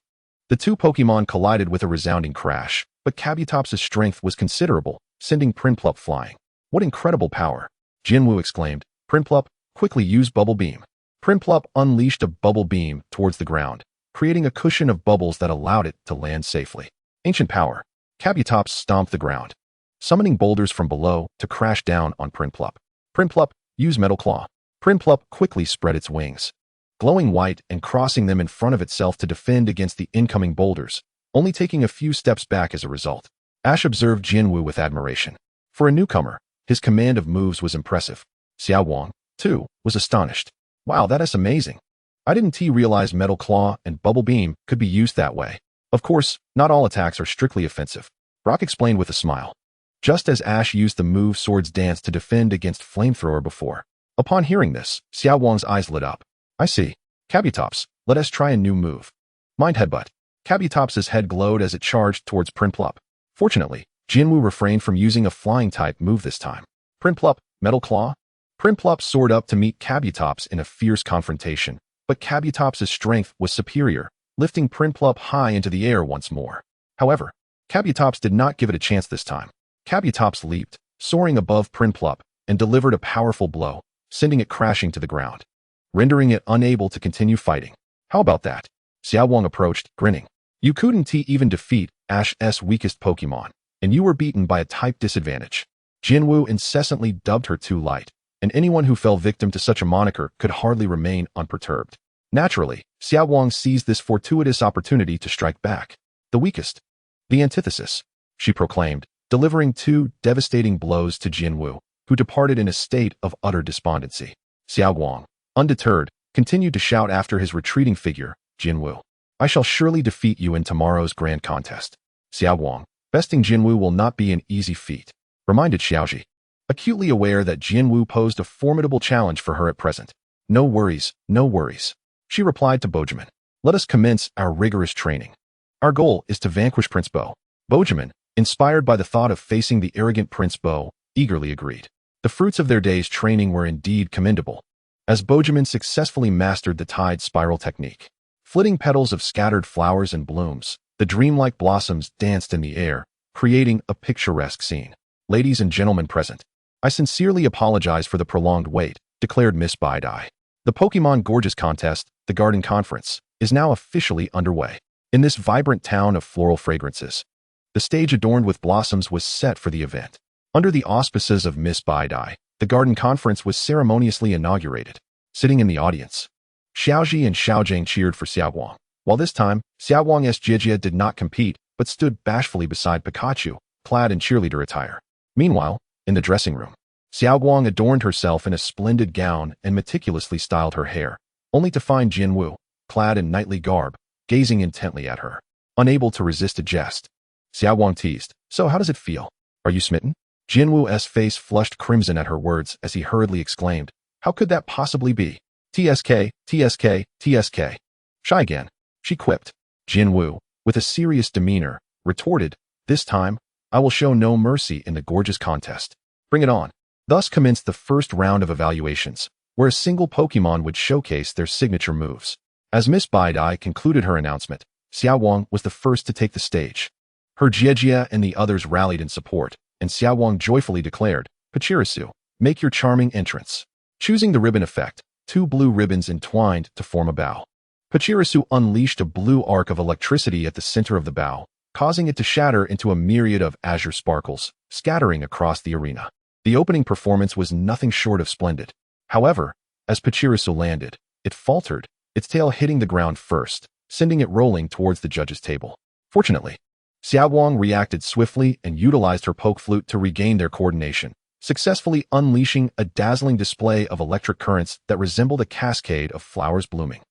The two Pokémon collided with a resounding crash, but Kabutops' strength was considerable, sending Prinplup flying. "What incredible power!" Jinwu exclaimed. "Prinplup, quickly use Bubble Beam." Prinplup unleashed a bubble beam towards the ground, creating a cushion of bubbles that allowed it to land safely. Ancient power. Kabutops stomped the ground, summoning boulders from below to crash down on Prinplup. "Prinplup, use Metal Claw." Prinplup quickly spread its wings, glowing white and crossing them in front of itself to defend against the incoming boulders, only taking a few steps back as a result. Ash observed Jinwu with admiration. For a newcomer, his command of moves was impressive. Xiao Guang, too, was astonished. "Wow, that is amazing. I didn't realize Metal Claw and Bubble Beam could be used that way." Of course, not all attacks are strictly offensive, Brock explained with a smile. Just as Ash used the move Swords Dance to defend against Flamethrower before. Upon hearing this, Xiao Guang's eyes lit up. "I see. Kabutops, let us try a new move. Mind Headbutt." Kabutops' head glowed as it charged towards Prinplup. Fortunately, Jinwu refrained from using a flying-type move this time. "Prinplup, Metal Claw." Prinplup soared up to meet Kabutops in a fierce confrontation, but Kabutops' strength was superior, lifting Prinplup high into the air once more. However, Kabutops did not give it a chance this time. Kabutops leaped, soaring above Prinplup, and delivered a powerful blow, sending it crashing to the ground, rendering it unable to continue fighting. "How about that?" Xiao Guang approached, grinning. "You couldn't even defeat Ash's weakest Pokémon, and you were beaten by a type disadvantage." Jinwu incessantly dubbed her too light, and anyone who fell victim to such a moniker could hardly remain unperturbed. Naturally, Xiao Guang seized this fortuitous opportunity to strike back. "The weakest. The antithesis," she proclaimed, delivering two devastating blows to Jinwu, who departed in a state of utter despondency. Xiao Guang, undeterred, continued to shout after his retreating figure, Jinwoo. I shall surely defeat you in tomorrow's grand contest. Xiaowang, besting Jinwoo will not be an easy feat, reminded Xiaoji, acutely aware that Jinwoo posed a formidable challenge for her at present. No worries, no worries, she replied to Bojamin. Let us commence our rigorous training. Our goal is to vanquish Prince Bo. Bojamin, inspired by the thought of facing the arrogant Prince Bo, eagerly agreed. The fruits of their day's training were indeed commendable, as Bojamin successfully mastered the tide spiral technique. Flitting petals of scattered flowers and blooms, the dreamlike blossoms danced in the air, creating a picturesque scene. Ladies and gentlemen present, I sincerely apologize for the prolonged wait, declared Miss Bidai. The Pokémon Gorgeous Contest, the Garden Conference, is now officially underway. In this vibrant town of floral fragrances, the stage adorned with blossoms was set for the event. Under the auspices of Miss Bidai, the Garden Conference was ceremoniously inaugurated. Sitting in the audience, Xiaoji and Xiaojing cheered for Xiaowang. While this time, Xiaowang's Jijia did not compete, but stood bashfully beside Pikachu, clad in cheerleader attire. Meanwhile, in the dressing room, Xiaowang adorned herself in a splendid gown and meticulously styled her hair, only to find Jinwoo, clad in knightly garb, gazing intently at her. Unable to resist a jest, Xiaowang teased, "So how does it feel? Are you smitten?" Jinwoo's face flushed crimson at her words as he hurriedly exclaimed, "How could that possibly be? TSK, TSK, TSK. Shy again," she quipped. Jinwoo, with a serious demeanor, retorted, "This time, I will show no mercy in the gorgeous contest. Bring it on." Thus commenced the first round of evaluations, where a single Pokémon would showcase their signature moves. As Miss Bidai concluded her announcement, Xiaowang was the first to take the stage. Her Jijia and the others rallied in support, and Xiaowang joyfully declared, "Pachirisu, make your charming entrance." Choosing the ribbon effect, 2 blue ribbons entwined to form a bow. Pachirisu unleashed a blue arc of electricity at the center of the bow, causing it to shatter into a myriad of azure sparkles, scattering across the arena. The opening performance was nothing short of splendid. However, as Pachirisu landed, it faltered, its tail hitting the ground first, sending it rolling towards the judges' table. Fortunately, Xiaowang reacted swiftly and utilized her poke flute to regain their coordination, successfully unleashing a dazzling display of electric currents that resembled a cascade of flowers blooming.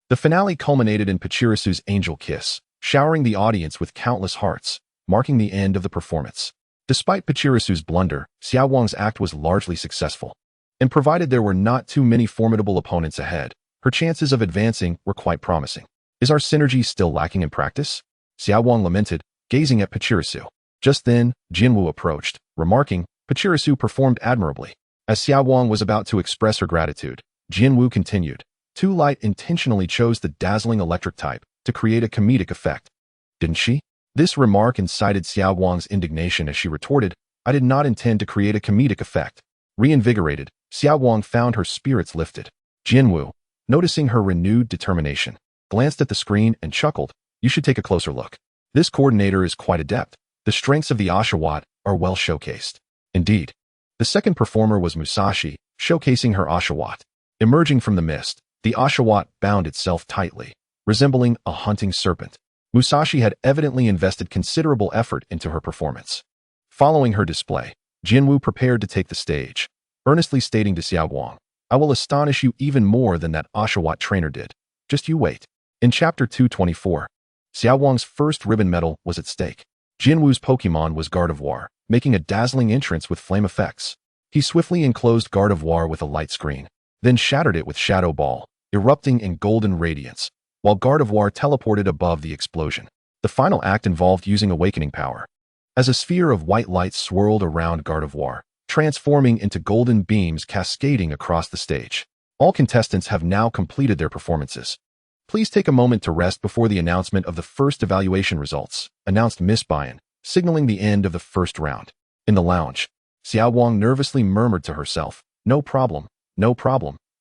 The finale culminated in Pachirisu's angel kiss, showering the audience with countless hearts, marking the end of the performance. Despite Pachirisu's blunder, Xiaowang's act was largely successful, and provided there were not too many formidable opponents ahead, her chances of advancing were quite promising. Is our synergy still lacking in practice? Xiaowang lamented, gazing at Pachirisu. Just then, Jinwoo approached, remarking, "Pachirisu performed admirably." As Xiaowang was about to express her gratitude, Jinwoo continued, "Too Light intentionally chose the dazzling electric type to create a comedic effect. Didn't she?" This remark incited Xiaowang's indignation as she retorted, "I did not intend to create a comedic effect." Reinvigorated, Xiaowang found her spirits lifted. Jinwoo, noticing her renewed determination, glanced at the screen and chuckled, "You should take a closer look. This coordinator is quite adept. The strengths of the Oshawott are well showcased." Indeed, the second performer was Musashi, showcasing her Oshawott. Emerging from the mist, the Oshawott bound itself tightly, resembling a hunting serpent. Musashi had evidently invested considerable effort into her performance. Following her display, Jinwoo prepared to take the stage, earnestly stating to Xiaowang, "I will astonish you even more than that Oshawott trainer did. Just you wait." In Chapter 224, Xiaowang's first ribbon medal was at stake. Jinwoo's Pokémon was Gardevoir, making a dazzling entrance with flame effects. He swiftly enclosed Gardevoir with a light screen, then shattered it with Shadow Ball, erupting in golden radiance, while Gardevoir teleported above the explosion. The final act involved using awakening power, as a sphere of white light swirled around Gardevoir, transforming into golden beams cascading across the stage. All contestants have now completed their performances. Please take a moment to rest before the announcement of the first evaluation results, announced Miss Bayan, signaling the end of the first round. In the lounge, Xiaowang nervously murmured to herself, no problem,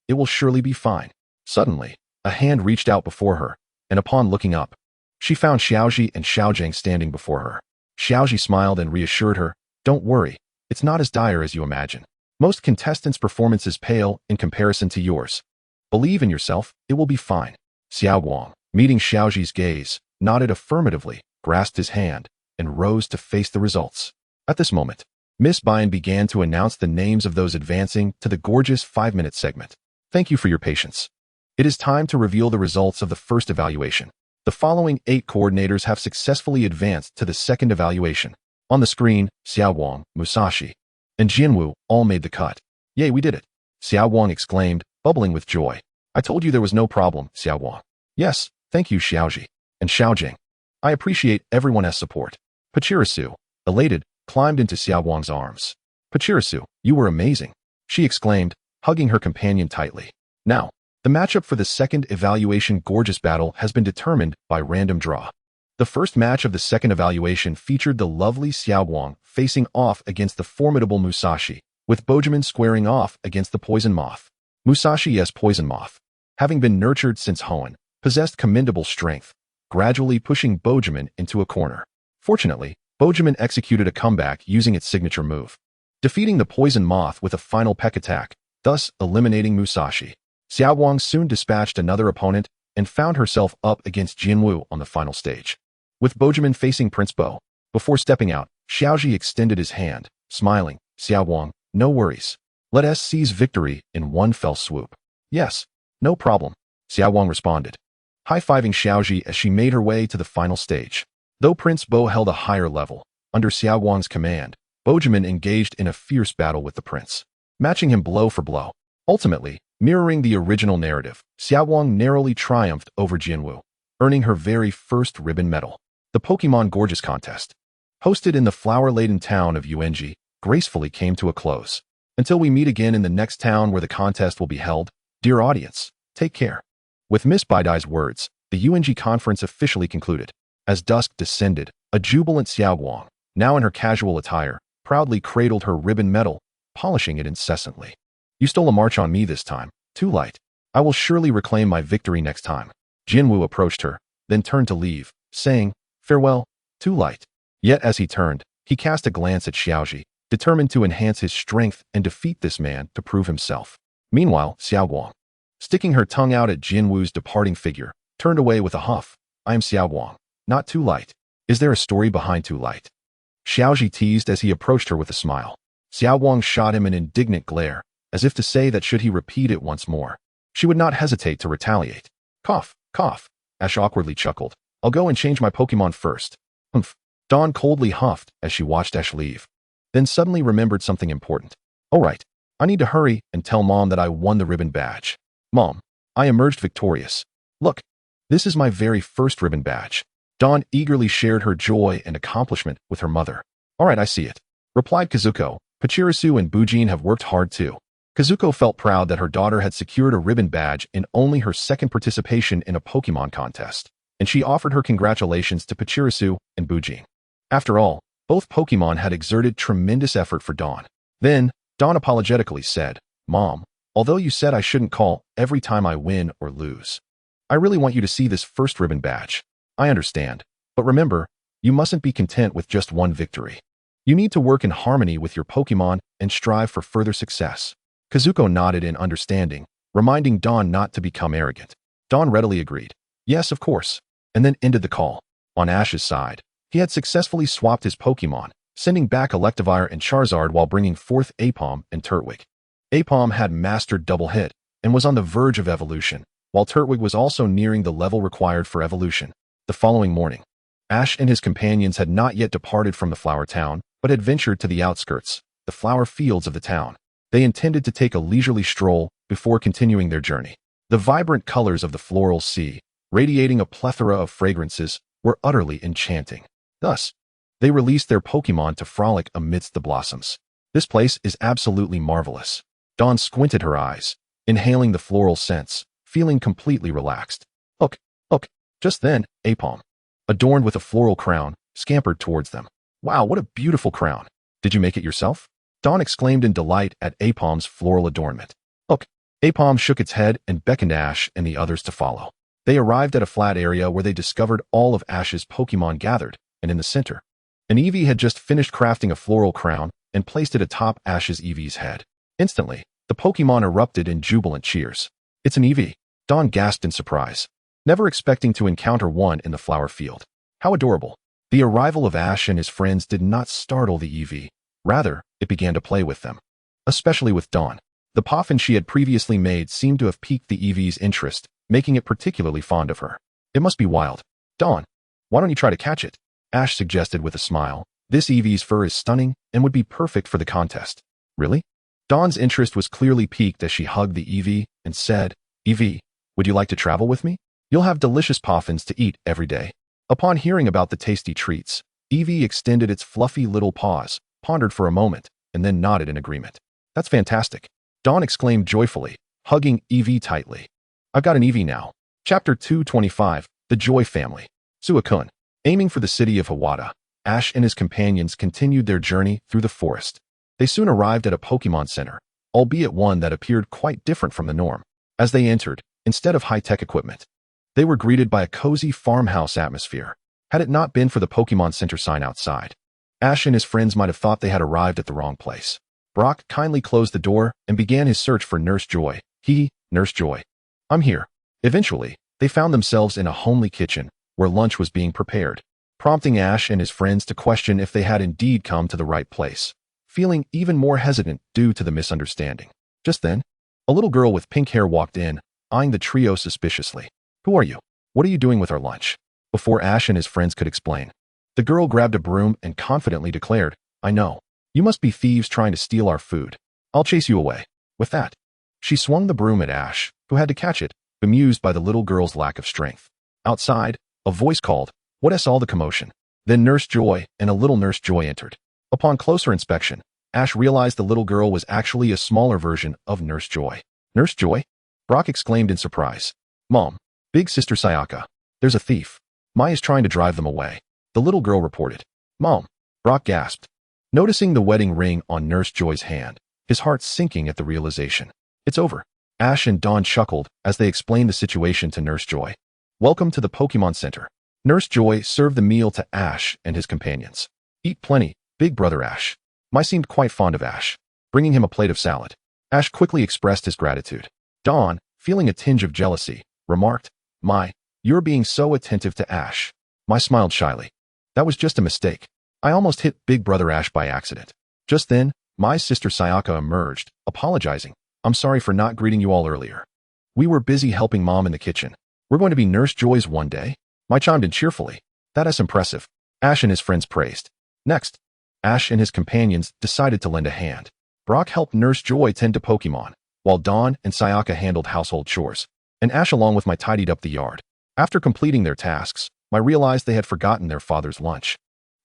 it will surely be fine." Suddenly, a hand reached out before her, and upon looking up, she found Xiaoji and Xiaojing standing before her. Xiaoji smiled and reassured her, "Don't worry, it's not as dire as you imagine. Most contestants' performances pale in comparison to yours. Believe in yourself, it will be fine." Xiaowang, meeting Xiaoji's gaze, nodded affirmatively, grasped his hand, and rose to face the results. At this moment, Miss Bayan began to announce the names of those advancing to the gorgeous 5-minute segment. "Thank you for your patience. It is time to reveal the results of the first evaluation. The following 8 coordinators have successfully advanced to the second evaluation. On the screen, Xiaowang, Musashi, and Jinwu all made the cut. Yay, we did it! Xiaowang exclaimed, bubbling with joy. I told you there was no problem, Xiaowang. Yes, thank you, Xiaoji. And Xiaojing. I appreciate everyone's support. Pachirisu, elated, climbed into Xiaowang's arms. Pachirisu, you were amazing, she exclaimed, hugging her companion tightly. Now, the matchup for the second evaluation gorgeous battle has been determined by random draw. The first match of the second evaluation featured the lovely Xiaowang facing off against the formidable Musashi, with Bojamin squaring off against the poison moth. Musashi's poison moth, having been nurtured since Hoenn, possessed commendable strength, gradually pushing Bojamin into a corner. Fortunately, Bojamin executed a comeback using its signature move, defeating the poison moth with a final peck attack, thus eliminating Musashi. Xiaowang soon dispatched another opponent and found herself up against Jinwu on the final stage. With Bojamin facing Prince Bo, before stepping out, Xiaoji extended his hand, smiling. Xiaowang, no worries. Let us seize victory in one fell swoop. Yes, no problem, Xiaowang responded, high-fiving Xiaoji as she made her way to the final stage. Though Prince Bo held a higher level, under Xiaowang's command, Bojamin engaged in a fierce battle with the prince, matching him blow for blow. Ultimately, mirroring the original narrative, Xiaowang narrowly triumphed over Jinwu, earning her very first ribbon medal. The Pokémon Gorgeous Contest, hosted in the flower-laden town of Yuenji, gracefully came to a close. Until we meet again in the next town where the contest will be held, dear audience, take care. With Miss Baidai's words, the Yuenji conference officially concluded. As dusk descended, a jubilant Xiaowang, now in her casual attire, proudly cradled her ribbon medal, polishing it incessantly. You stole a march on me this time, too light. I will surely reclaim my victory next time. Jinwu approached her, then turned to leave, saying, farewell, too light. Yet as he turned, he cast a glance at Xiaoji, determined to enhance his strength and defeat this man to prove himself. Meanwhile, Xiaowang, sticking her tongue out at Jinwu's departing figure, turned away with a huff. I am Xiaowang, not too light. Is there a story behind too light? Xiaoji teased as he approached her with a smile. Xiaowang shot him an indignant glare, as if to say that should he repeat it once more, she would not hesitate to retaliate. Cough, cough, Ash awkwardly chuckled. I'll go and change my Pokémon first. Humph. Dawn coldly huffed as she watched Ash leave, then suddenly remembered something important. All right, I need to hurry and tell Mom that I won the ribbon badge. Mom, I emerged victorious. Look, this is my very first ribbon badge. Dawn eagerly shared her joy and accomplishment with her mother. All right, I see it, replied Kazuko. Pachirisu and Bujin have worked hard too. Kazuko felt proud that her daughter had secured a ribbon badge in only her second participation in a Pokémon contest, and she offered her congratulations to Pachirisu and Bujin. After all, both Pokémon had exerted tremendous effort for Dawn. Then, Dawn apologetically said, Mom, although you said I shouldn't call every time I win or lose, I really want you to see this first ribbon badge. I understand, but remember, you mustn't be content with just one victory. You need to work in harmony with your Pokémon and strive for further success. Kazuko nodded in understanding, reminding Dawn not to become arrogant. Dawn readily agreed. Yes, of course, and then ended the call. On Ash's side, he had successfully swapped his Pokémon, sending back Electivire and Charizard while bringing forth Aipom and Turtwig. Aipom had mastered Double Hit and was on the verge of evolution, while Turtwig was also nearing the level required for evolution. The following morning, Ash and his companions had not yet departed from the flower town, but had ventured to the outskirts, the flower fields of the town. They intended to take a leisurely stroll before continuing their journey. The vibrant colors of the floral sea, radiating a plethora of fragrances, were utterly enchanting. Thus, they released their Pokémon to frolic amidst the blossoms. This place is absolutely marvelous. Dawn squinted her eyes, inhaling the floral scents, feeling completely relaxed. Look. Just then, Aipom, adorned with a floral crown, scampered towards them. Wow, what a beautiful crown. Did you make it yourself? Dawn exclaimed in delight at Aipom's floral adornment. Look. Aipom shook its head and beckoned Ash and the others to follow. They arrived at a flat area where they discovered all of Ash's Pokémon gathered, and in the center, an Eevee had just finished crafting a floral crown and placed it atop Ash's Eevee's head. Instantly, the Pokémon erupted in jubilant cheers. It's an Eevee, Dawn gasped in surprise, never expecting to encounter one in the flower field. How adorable. The arrival of Ash and his friends did not startle the Eevee. Rather, it began to play with them. Especially with Dawn. The poffin she had previously made seemed to have piqued the Eevee's interest, making it particularly fond of her. It must be wild. Dawn, why don't you try to catch it? Ash suggested with a smile. This Eevee's fur is stunning and would be perfect for the contest. Really? Dawn's interest was clearly piqued as she hugged the Eevee and said, Eevee, would you like to travel with me? You'll have delicious poffins to eat every day. Upon hearing about the tasty treats, Eevee extended its fluffy little paws, pondered for a moment, and then nodded in agreement. That's fantastic. Dawn exclaimed joyfully, hugging Eevee tightly. I've got an Eevee now. Chapter 225, The Joy Family. Suicune. Aiming for the city of Hawata, Ash and his companions continued their journey through the forest. They soon arrived at a Pokémon Center, albeit one that appeared quite different from the norm. As they entered, instead of high-tech equipment, they were greeted by a cozy farmhouse atmosphere. Had it not been for the Pokémon Center sign outside, Ash and his friends might have thought they had arrived at the wrong place. Brock kindly closed the door and began his search for Nurse Joy. Nurse Joy. I'm here. Eventually, they found themselves in a homely kitchen where lunch was being prepared, prompting Ash and his friends to question if they had indeed come to the right place, feeling even more hesitant due to the misunderstanding. Just then, a little girl with pink hair walked in, eyeing the trio suspiciously. Who are you? What are you doing with our lunch? Before Ash and his friends could explain, the girl grabbed a broom and confidently declared, I know. You must be thieves trying to steal our food. I'll chase you away. With that, she swung the broom at Ash, who had to catch it, bemused by the little girl's lack of strength. Outside, a voice called, What all the commotion? Then Nurse Joy and a little Nurse Joy entered. Upon closer inspection, Ash realized the little girl was actually a smaller version of Nurse Joy. Nurse Joy? Brock exclaimed in surprise. Mom, big sister Sayaka, there's a thief. Maya's trying to drive them away. The little girl reported. Mom, Brock gasped, noticing the wedding ring on Nurse Joy's hand, his heart sinking at the realization. It's over. Ash and Dawn chuckled as they explained the situation to Nurse Joy. Welcome to the Pokémon Center. Nurse Joy served the meal to Ash and his companions. Eat plenty, big brother Ash. Mai seemed quite fond of Ash, bringing him a plate of salad. Ash quickly expressed his gratitude. Dawn, feeling a tinge of jealousy, remarked, Mai, you're being so attentive to Ash. Mai smiled shyly. That was just a mistake. I almost hit big brother Ash by accident. Just then, Mai's sister Sayaka emerged, apologizing. I'm sorry for not greeting you all earlier. We were busy helping Mom in the kitchen. We're going to be Nurse Joy's one day. Mai chimed in cheerfully. That is impressive. Ash and his friends praised. Next, Ash and his companions decided to lend a hand. Brock helped Nurse Joy tend to Pokemon, while Dawn and Sayaka handled household chores, and Ash along with Mai tidied up the yard. After completing their tasks, Mai realized they had forgotten their father's lunch,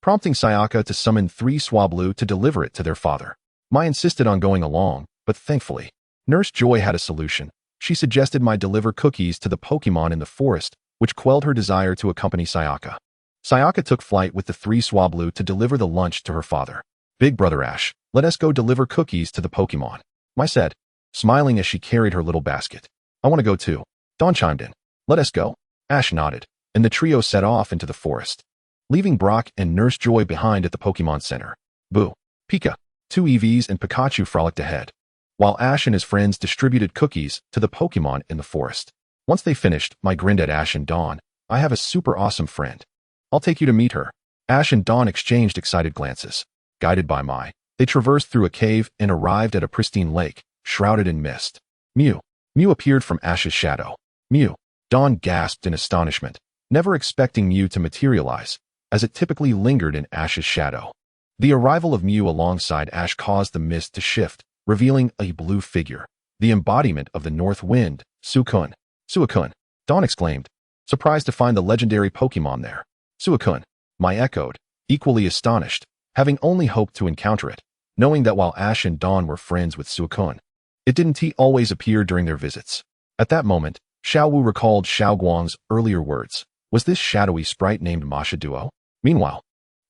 prompting Sayaka to summon 3 Swablu to deliver it to their father. Mai insisted on going along, but thankfully, Nurse Joy had a solution. She suggested Mai deliver cookies to the Pokemon in the forest, which quelled her desire to accompany Sayaka. Sayaka took flight with the 3 Swablu to deliver the lunch to her father. Big brother Ash, let us go deliver cookies to the Pokemon, Mai said, smiling as she carried her little basket. I want to go too. Dawn chimed in. Let us go. Ash nodded, and the trio set off into the forest, leaving Brock and Nurse Joy behind at the Pokémon Center. Boo, Pika, 2 Eevees and Pikachu frolicked ahead, while Ash and his friends distributed cookies to the Pokemon in the forest. Once they finished, Mai grinned at Ash and Dawn. I have a super awesome friend. I'll take you to meet her. Ash and Dawn exchanged excited glances. Guided by Mai, they traversed through a cave and arrived at a pristine lake, shrouded in mist. Mew. Mew appeared from Ash's shadow. Mew. Dawn gasped in astonishment, never expecting Mew to materialize, as it typically lingered in Ash's shadow. The arrival of Mew alongside Ash caused the mist to shift, revealing a blue figure, the embodiment of the North Wind, Suicune. Suicune, Dawn exclaimed, surprised to find the legendary Pokemon there. Suicune, Mai echoed, equally astonished, having only hoped to encounter it, knowing that while Ash and Dawn were friends with Suicune, it didn't always appear during their visits. At that moment, Xiao Wu recalled Xiao Guang's earlier words. Was this shadowy sprite named Masha Duo? Meanwhile,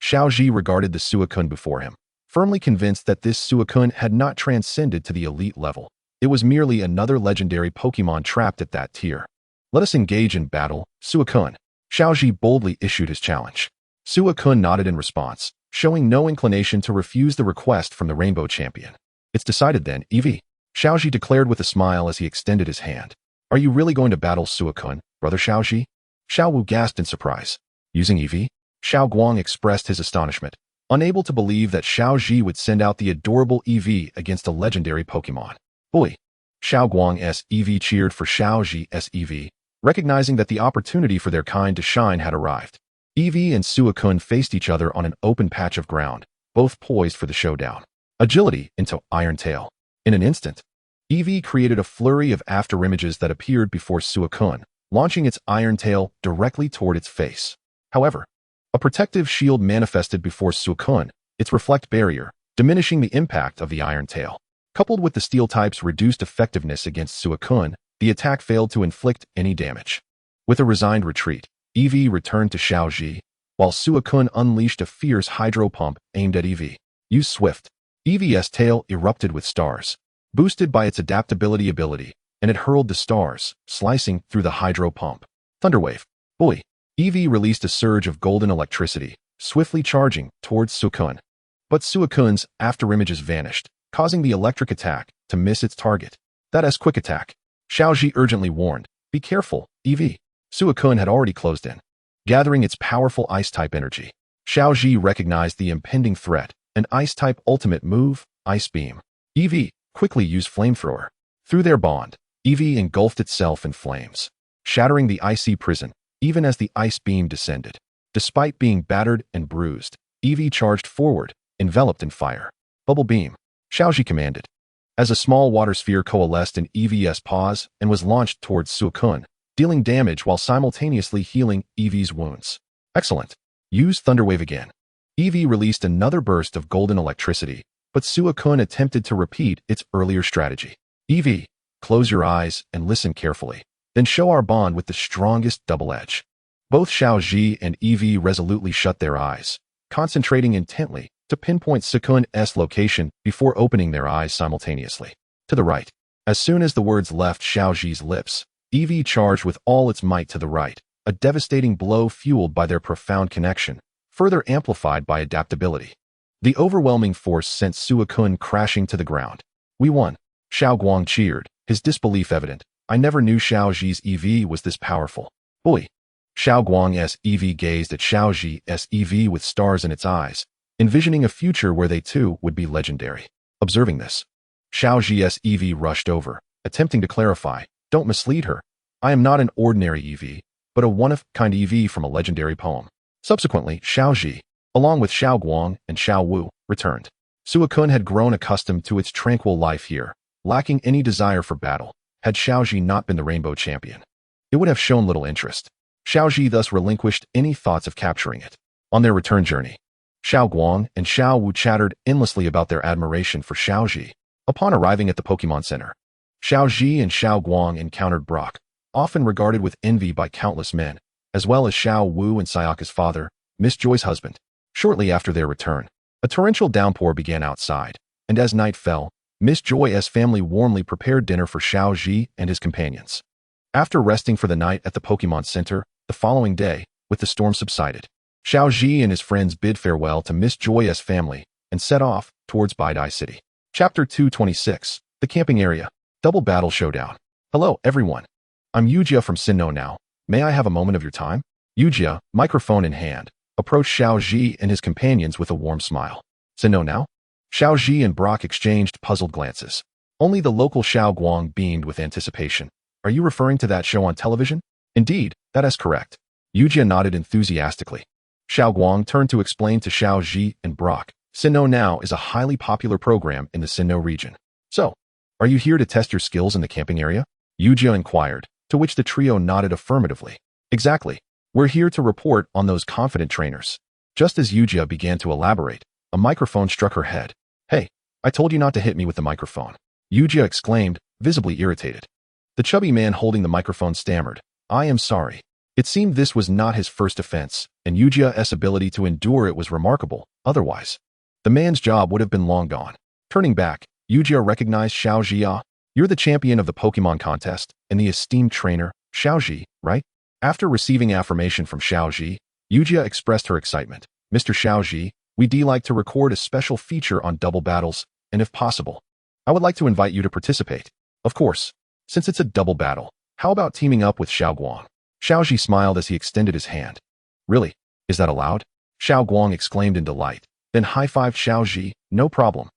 Xiao Ji regarded the Suicune before him, firmly convinced that this Suicune had not transcended to the elite level. It was merely another legendary Pokemon trapped at that tier. Let us engage in battle, Suicune. Xiao Ji boldly issued his challenge. Suicune nodded in response, showing no inclination to refuse the request from the Rainbow Champion. It's decided then, Eevee. Xiao Ji declared with a smile as he extended his hand. Are you really going to battle Suicune, brother Xiao Ji? Xiao Wu gasped in surprise. Using Eevee? Xiao Guang expressed his astonishment, unable to believe that Xiao Ji would send out the adorable Eevee against a legendary Pokemon. Boy! Xiao Guang's EV cheered for Xiao Ji's EV, recognizing that the opportunity for their kind to shine had arrived. EV and Suicune faced each other on an open patch of ground, both poised for the showdown. Agility into Iron Tail. In an instant, EV created a flurry of afterimages that appeared before Suicune, launching its Iron Tail directly toward its face. However, a protective shield manifested before Suicune, its reflect barrier, diminishing the impact of the Iron Tail. Coupled with the Steel type's reduced effectiveness against Suicune, the attack failed to inflict any damage. With a resigned retreat, EV returned to Xiao Ji, while Suicune unleashed a fierce hydro pump aimed at EV. Use Swift. EV's tail erupted with stars, boosted by its adaptability ability, and it hurled the stars, slicing through the hydro pump. Thunderwave. Boy! EV released a surge of golden electricity, swiftly charging towards Suicune. But Suicune's afterimages vanished, causing the electric attack to miss its target. That is quick attack. Xiao Ji urgently warned, "Be careful, EV." Suicune had already closed in, gathering its powerful Ice-type energy. Xiao Ji recognized the impending threat, an Ice-type ultimate move, Ice Beam. EV quickly used Flamethrower. Through their bond, EV engulfed itself in flames, shattering the icy prison, even as the Ice Beam descended. Despite being battered and bruised, EV charged forward, enveloped in fire. Bubble Beam. Xiao Ji commanded, as a small water sphere coalesced in EV's paws and was launched towards Suicune, dealing damage while simultaneously healing EV's wounds. Excellent. Use Thunderwave again. EV released another burst of golden electricity, but Suicune attempted to repeat its earlier strategy. EV, close your eyes and listen carefully, then show our bond with the strongest double edge. Both Xiao Ji and EV resolutely shut their eyes, concentrating intently to pinpoint Suicune's location before opening their eyes simultaneously. To the right. As soon as the words left Xiao Ji's lips, EV charged with all its might to the right, a devastating blow fueled by their profound connection, further amplified by adaptability. The overwhelming force sent Suicune crashing to the ground. We won. Xiao Guang cheered, his disbelief evident. I never knew Xiao Ji's EV was this powerful. Boy! Xiao Guang's EV gazed at Xiao Ji's EV with stars in its eyes, envisioning a future where they too would be legendary. Observing this, Xiao Ji's EV rushed over, attempting to clarify, "Don't mislead her. I am not an ordinary EV, but a one-of-kind EV from a legendary poem." Subsequently, Xiao Ji, along with Xiao Guang and Xiao Wu, returned. Suicune had grown accustomed to its tranquil life here, lacking any desire for battle. Had Xiao Ji not been the Rainbow Champion, it would have shown little interest. Xiao Ji thus relinquished any thoughts of capturing it. On their return journey, Xiao Guang and Xiao Wu chattered endlessly about their admiration for Xiao Ji. Upon arriving at the Pokémon Center, Xiao Ji and Xiao Guang encountered Brock, often regarded with envy by countless men, as well as Xiao Wu and Sayaka's father, Miss Joy's husband. Shortly after their return, a torrential downpour began outside, and as night fell, Miss Joy's family warmly prepared dinner for Xiao Ji and his companions. After resting for the night at the Pokémon Center, the following day, with the storm subsided, Xiao Ji and his friends bid farewell to Miss Joy's family and set off towards Baidai City. Chapter 226, The Camping Area. Double Battle Showdown. Hello, everyone. I'm Yujia from Sinnoh now. May I have a moment of your time? Yujia, microphone in hand, approached Xiao Ji and his companions with a warm smile. Sinnoh now? Xiao Ji and Brock exchanged puzzled glances. Only the local Xiao Guang beamed with anticipation. Are you referring to that show on television? Indeed, that is correct. Yujia nodded enthusiastically. Xiao Guang turned to explain to Xiao Ji and Brock. Sinnoh Now is a highly popular program in the Sinnoh region. So, are you here to test your skills in the camping area? Yujia inquired, to which the trio nodded affirmatively. Exactly. We're here to report on those confident trainers. Just as Yujia began to elaborate, a microphone struck her head. Hey, I told you not to hit me with the microphone. Yujia exclaimed, visibly irritated. The chubby man holding the microphone stammered, I am sorry. It seemed this was not his first offense, and Yujia's ability to endure it was remarkable. Otherwise, the man's job would have been long gone. Turning back, Yujia recognized Xiao Jia. You're the champion of the Pokemon contest and the esteemed trainer, Xiao Ji, right? After receiving affirmation from Xiao Ji, Yujia expressed her excitement. Mr. Xiao Ji, we'd like to record a special feature on double battles, and if possible, I would like to invite you to participate. Of course, since it's a double battle, how about teaming up with Xiao Guang? Xiao Ji smiled as he extended his hand. Really? Is that allowed? Xiao Guang exclaimed in delight, then high-fived Xiao Ji. No problem.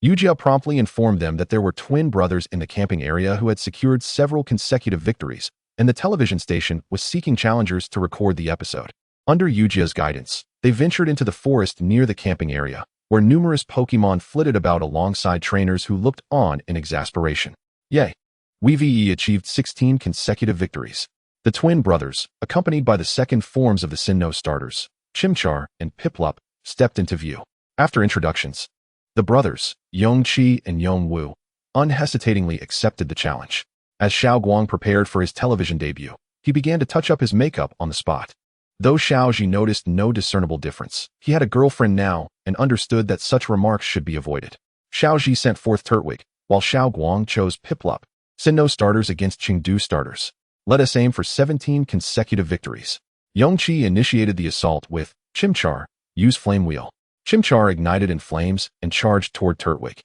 Yujia promptly informed them that there were twin brothers in the camping area who had secured several consecutive victories, and the television station was seeking challengers to record the episode. Under Yujia's guidance, they ventured into the forest near the camping area, where numerous Pokémon flitted about alongside trainers who looked on in exasperation. Yay! WeVE achieved 16 consecutive victories. The twin brothers, accompanied by the second forms of the Sinnoh starters, Chimchar and Piplup, stepped into view. After introductions, the brothers, Yongqi and Yongwu, unhesitatingly accepted the challenge. As Xiao Guang prepared for his television debut, he began to touch up his makeup on the spot. Though Xiaoji noticed no discernible difference, he had a girlfriend now and understood that such remarks should be avoided. Xiaoji sent forth Turtwig, while Xiao Guang chose Piplup. Sinnoh starters against Chengdu starters. Let us aim for 17 consecutive victories. Yongqi initiated the assault with Chimchar, use Flame Wheel. Chimchar ignited in flames and charged toward Turtwig.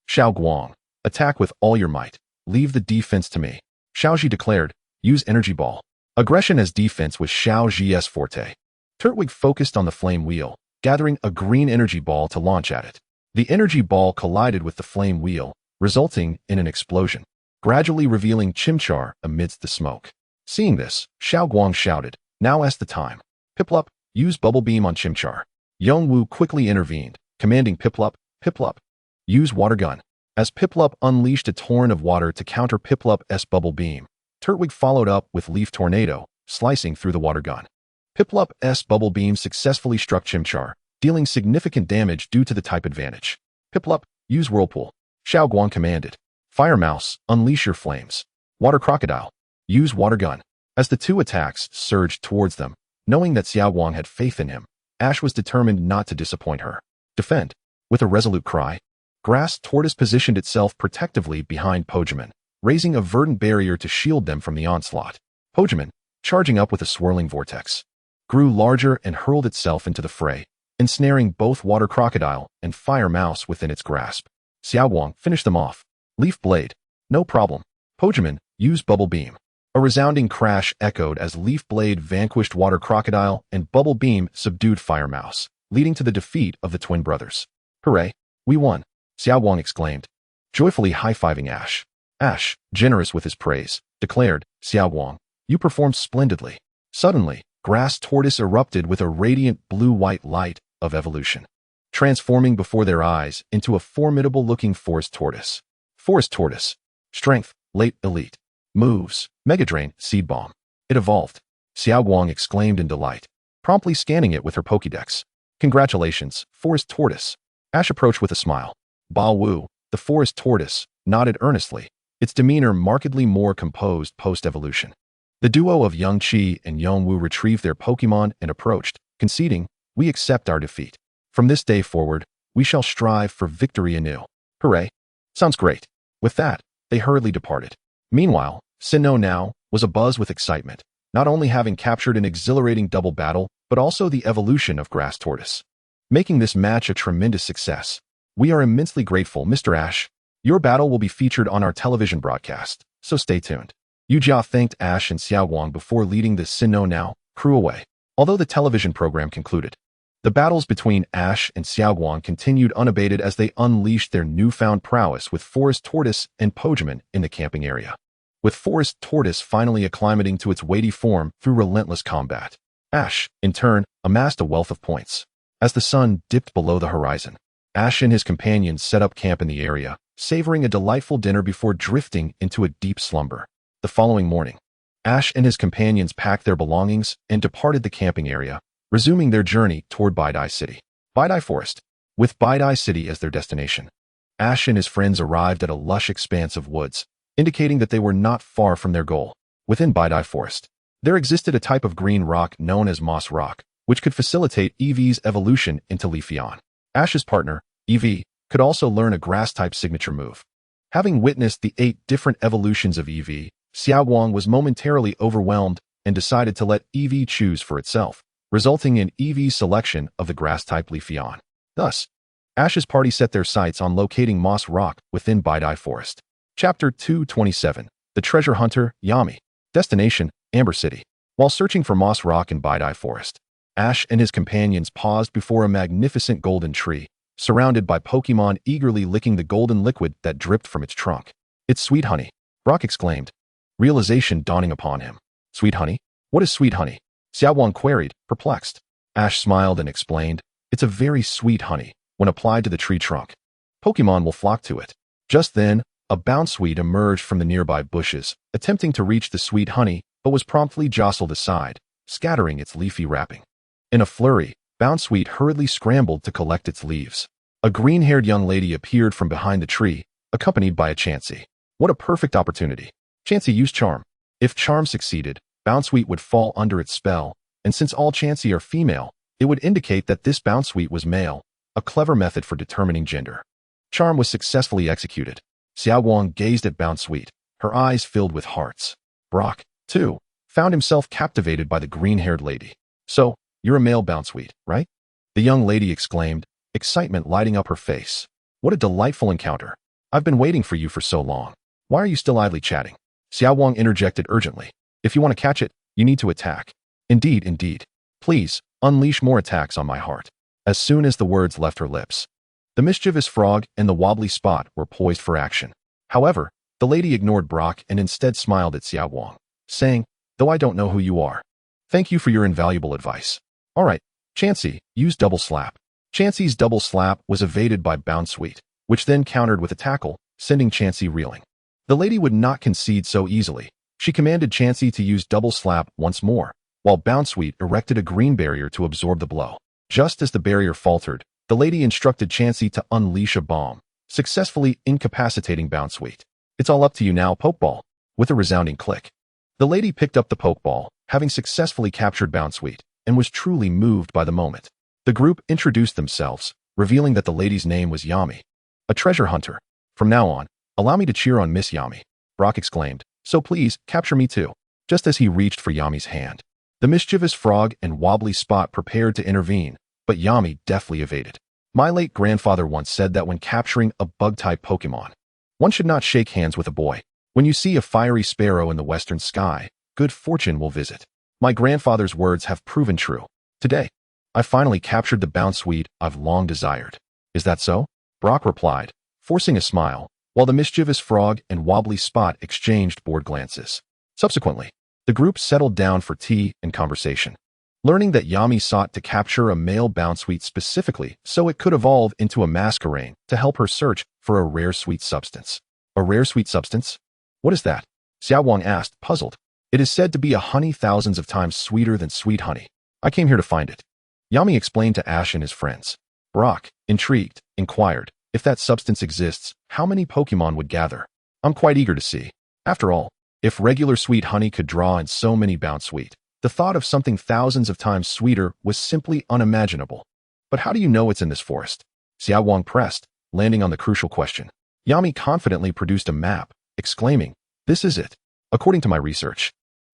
Xiao Guang, attack with all your might. Leave the defense to me. Xiaoji declared, use Energy Ball. Aggression as defense was Xiaoji's forte. Turtwig focused on the Flame Wheel, gathering a green energy ball to launch at it. The energy ball collided with the Flame Wheel, resulting in an explosion, gradually revealing Chimchar amidst the smoke. Seeing this, Xiao Guang shouted, now is the time. Piplup, use Bubble Beam on Chimchar. Yongwu quickly intervened, commanding Piplup, use Water Gun. As Piplup unleashed a torrent of water to counter Piplup's Bubble Beam, Turtwig followed up with Leaf Tornado, slicing through the water gun. Piplup's Bubble Beam successfully struck Chimchar, dealing significant damage due to the type advantage. Piplup, use Whirlpool. Xiao Guang commanded. Fire Mouse, unleash your flames. Water Crocodile, use Water Gun. As the two attacks surged towards them, knowing that Xiao Guang had faith in him, Ash was determined not to disappoint her. Defend. With a resolute cry, Grass Tortoise positioned itself protectively behind Pokémon, raising a verdant barrier to shield them from the onslaught. Pokémon, charging up with a swirling vortex, grew larger and hurled itself into the fray, ensnaring both Water Crocodile and Fire Mouse within its grasp. Xiao Guang finished them off. Leaf Blade, no problem. Pokémon, use Bubble Beam. A resounding crash echoed as Leaf Blade vanquished Water Crocodile and Bubble Beam subdued Fire Mouse, leading to the defeat of the twin brothers. Hooray, we won, Xiao Guang exclaimed, joyfully high-fiving Ash. Ash, generous with his praise, declared, Xiao Guang, you performed splendidly. Suddenly, Grass Tortoise erupted with a radiant blue-white light of evolution, transforming before their eyes into a formidable-looking Forest Tortoise. Forest Tortoise. Strength, late elite. Moves, Mega Drain, Seed Bomb. It evolved. Xiao Guang exclaimed in delight, promptly scanning it with her Pokédex. Congratulations, Forest Tortoise. Ash approached with a smile. Ba Wu, the Forest Tortoise, nodded earnestly, its demeanor markedly more composed post-evolution. The duo of Yongqi and Yongwu retrieved their Pokémon and approached, conceding, we accept our defeat. From this day forward, we shall strive for victory anew. Hooray. Sounds great. With that, they hurriedly departed. Meanwhile, Sinnoh now was abuzz with excitement, not only having captured an exhilarating double battle, but also the evolution of Grass Tortoise, making this match a tremendous success. We are immensely grateful, Mr. Ash. Your battle will be featured on our television broadcast, so stay tuned. Yujia thanked Ash and Xiao Guang before leading the Sinnoh Now crew away. Although the television program concluded, the battles between Ash and Xiao Guang continued unabated as they unleashed their newfound prowess with Forest Tortoise and Pokémon in the camping area. With Forest Tortoise finally acclimating to its weighty form through relentless combat, Ash, in turn, amassed a wealth of points. As the sun dipped below the horizon, Ash and his companions set up camp in the area, savoring a delightful dinner before drifting into a deep slumber. The following morning, Ash and his companions packed their belongings and departed the camping area, resuming their journey toward Baidai City. Baidai Forest, with Baidai City as their destination. Ash and his friends arrived at a lush expanse of woods, indicating that they were not far from their goal. Within Baidai Forest, there existed a type of green rock known as Moss Rock, which could facilitate Eevee's evolution into Leafeon. Ash's partner, Eevee, could also learn a grass-type signature move. Having witnessed the 8 different evolutions of Eevee, Xiao Guang was momentarily overwhelmed and decided to let Eevee choose for itself, resulting in Eevee's selection of the grass-type Leafeon. Thus, Ash's party set their sights on locating Moss Rock within Baidai Forest. Chapter 227, The Treasure Hunter, Yami. Destination, Amber City. While searching for Moss Rock in Baidai Forest, Ash and his companions paused before a magnificent golden tree, surrounded by Pokémon eagerly licking the golden liquid that dripped from its trunk. "It's sweet honey," Brock exclaimed, realization dawning upon him. "Sweet honey? What is sweet honey?" Xiaowang queried, perplexed. Ash smiled and explained, "It's a very sweet honey. When applied to the tree trunk, Pokémon will flock to it." Just then, a Bounsweet emerged from the nearby bushes, attempting to reach the sweet honey, but was promptly jostled aside, scattering its leafy wrapping. In a flurry, Bounsweet hurriedly scrambled to collect its leaves. A green-haired young lady appeared from behind the tree, accompanied by a Chansey. What a perfect opportunity. Chansey used Charm. If Charm succeeded, Bounsweet would fall under its spell, and since all Chansey are female, it would indicate that this Bounsweet was male, a clever method for determining gender. Charm was successfully executed. Xiaowang gazed at Bounsweet, her eyes filled with hearts. Brock, too, found himself captivated by the green-haired lady. "So, you're a male Bounsweet, right?" the young lady exclaimed, excitement lighting up her face. "What a delightful encounter. I've been waiting for you for so long. Why are you still idly chatting?" Xiaowang interjected urgently. "If you want to catch it, you need to attack." Indeed, indeed. Please, unleash more attacks on my heart." As soon as the words left her lips, the mischievous frog and the wobbly spot were poised for action. However, the lady ignored Brock and instead smiled at Xiaowang, saying, "Though I don't know who you are, thank you for your invaluable advice. All right, Chansey, use Double Slap." Chansey's Double Slap was evaded by Bounsweet, which then countered with a tackle, sending Chansey reeling. The lady would not concede so easily. She commanded Chansey to use Double Slap once more, while Bounsweet erected a green barrier to absorb the blow. Just as the barrier faltered, the lady instructed Chansey to unleash a bomb, successfully incapacitating Bounsweet. "It's all up to you now, Pokeball." With a resounding click, the lady picked up the Pokeball, having successfully captured Bounsweet, and was truly moved by the moment. The group introduced themselves, revealing that the lady's name was Yami, a treasure hunter. "From now on, allow me to cheer on Miss Yami," Brock exclaimed. "So please, capture me too." Just as he reached for Yami's hand, the mischievous frog and wobbly spot prepared to intervene, but Yami deftly evaded. My late grandfather once said that when capturing a bug-type Pokemon, one should not shake hands with a boy. When you see a fiery sparrow in the western sky, good fortune will visit. My grandfather's words have proven true. Today, I finally captured the Bounsweet I've long desired. "Is that so?" Brock replied, forcing a smile, while the mischievous frog and wobbly spot exchanged bored glances. Subsequently, the group settled down for tea and conversation. Learning that Yami sought to capture a male Bounsweet specifically so it could evolve into a masquerade to help her search for a rare sweet substance. "A rare sweet substance? What is that?" Xiaowang asked, puzzled. "It is said to be a honey thousands of times sweeter than sweet honey. I came here to find it," Yami explained to Ash and his friends. Brock, intrigued, inquired, "If that substance exists, how many Pokemon would gather? I'm quite eager to see. After all, if regular sweet honey could draw in so many Bounsweet, the thought of something thousands of times sweeter was simply unimaginable." "But how do you know it's in this forest?" Xiaowang pressed, landing on the crucial question. Yami confidently produced a map, exclaiming, "This is it. According to my research,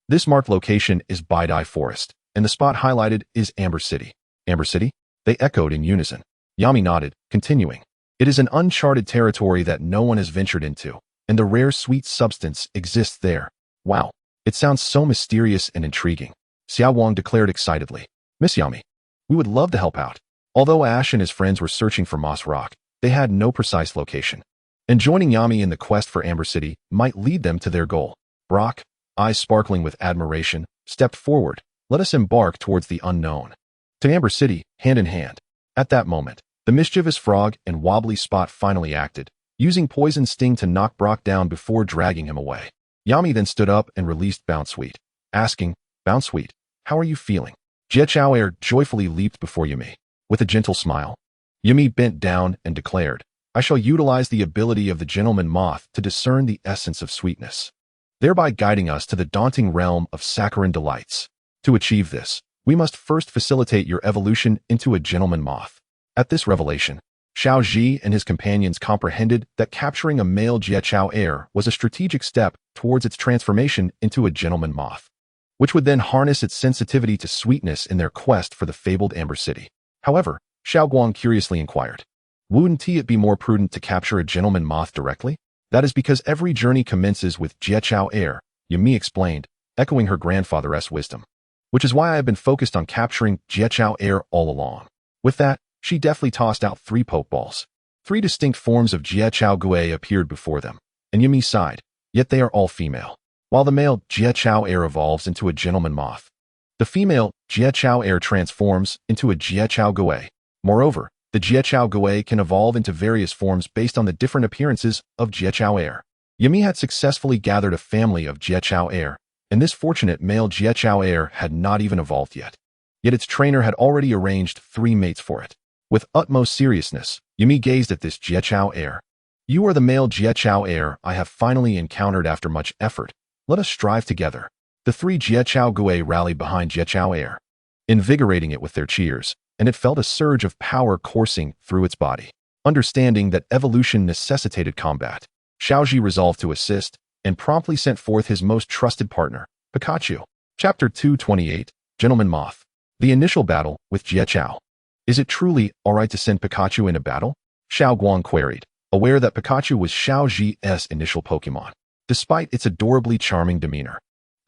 this marked location is Bidai Forest, and the spot highlighted is Amber City." "Amber City?" they echoed in unison. Yami nodded, continuing, "It is an uncharted territory that no one has ventured into, and the rare sweet substance exists there." "Wow. It sounds so mysterious and intriguing," Xiaowang declared excitedly. "Miss Yami, we would love to help out." Although Ash and his friends were searching for Moss Rock, they had no precise location, and joining Yami in the quest for Amber City might lead them to their goal. Brock, eyes sparkling with admiration, stepped forward. "Let us embark towards the unknown. To Amber City, hand in hand." At that moment, the mischievous frog and wobbly spot finally acted, using Poison Sting to knock Brock down before dragging him away. Yami then stood up and released Bounsweet, asking, "Bounsweet, how are you feeling?" Jiechao Air joyfully leaped before Yumi. With a gentle smile, Yumi bent down and declared, "I shall utilize the ability of the gentleman moth to discern the essence of sweetness, thereby guiding us to the daunting realm of saccharine delights. To achieve this, we must first facilitate your evolution into a gentleman moth." At this revelation, Xiao Ji and his companions comprehended that capturing a male Jiechao Air was a strategic step towards its transformation into a gentleman moth, which would then harness its sensitivity to sweetness in their quest for the fabled Amber City. However, Xiao Guang curiously inquired, "Wouldn't it be more prudent to capture a gentleman moth directly?" "That is because every journey commences with Jiechao Air," Yumi explained, echoing her grandfather's wisdom. "Which is why I have been focused on capturing Jiechao Air all along." With that, She deftly tossed out 3 Pokeballs. 3 distinct forms of Jiachao Gui appeared before them, and Yumi sighed, yet they are all female. While the male Jiachao Air evolves into a gentleman moth, the female Jiachao Air transforms into a Jiachao Gui. Moreover, the Jiachao Gui can evolve into various forms based on the different appearances of Jiachao Air. Yumi had successfully gathered a family of Jiachao Air, and this fortunate male Jiachao Air had not even evolved yet. Yet its trainer had already arranged 3 mates for it. With utmost seriousness, Yumi gazed at this Jiachao Air. You are the male Jiachao Air I have finally encountered after much effort. Let us strive together. The 3 Jiachao Gui rallied behind Jiachao Air, invigorating it with their cheers, and it felt a surge of power coursing through its body. Understanding that evolution necessitated combat, Xiaoji resolved to assist, and promptly sent forth his most trusted partner, Pikachu. Chapter 228, Gentleman Moth. The initial battle with Jiachao. Is it truly alright to send Pikachu in a battle? Xiao Guang queried, aware that Pikachu was Xiaoji's initial Pokémon. Despite its adorably charming demeanor,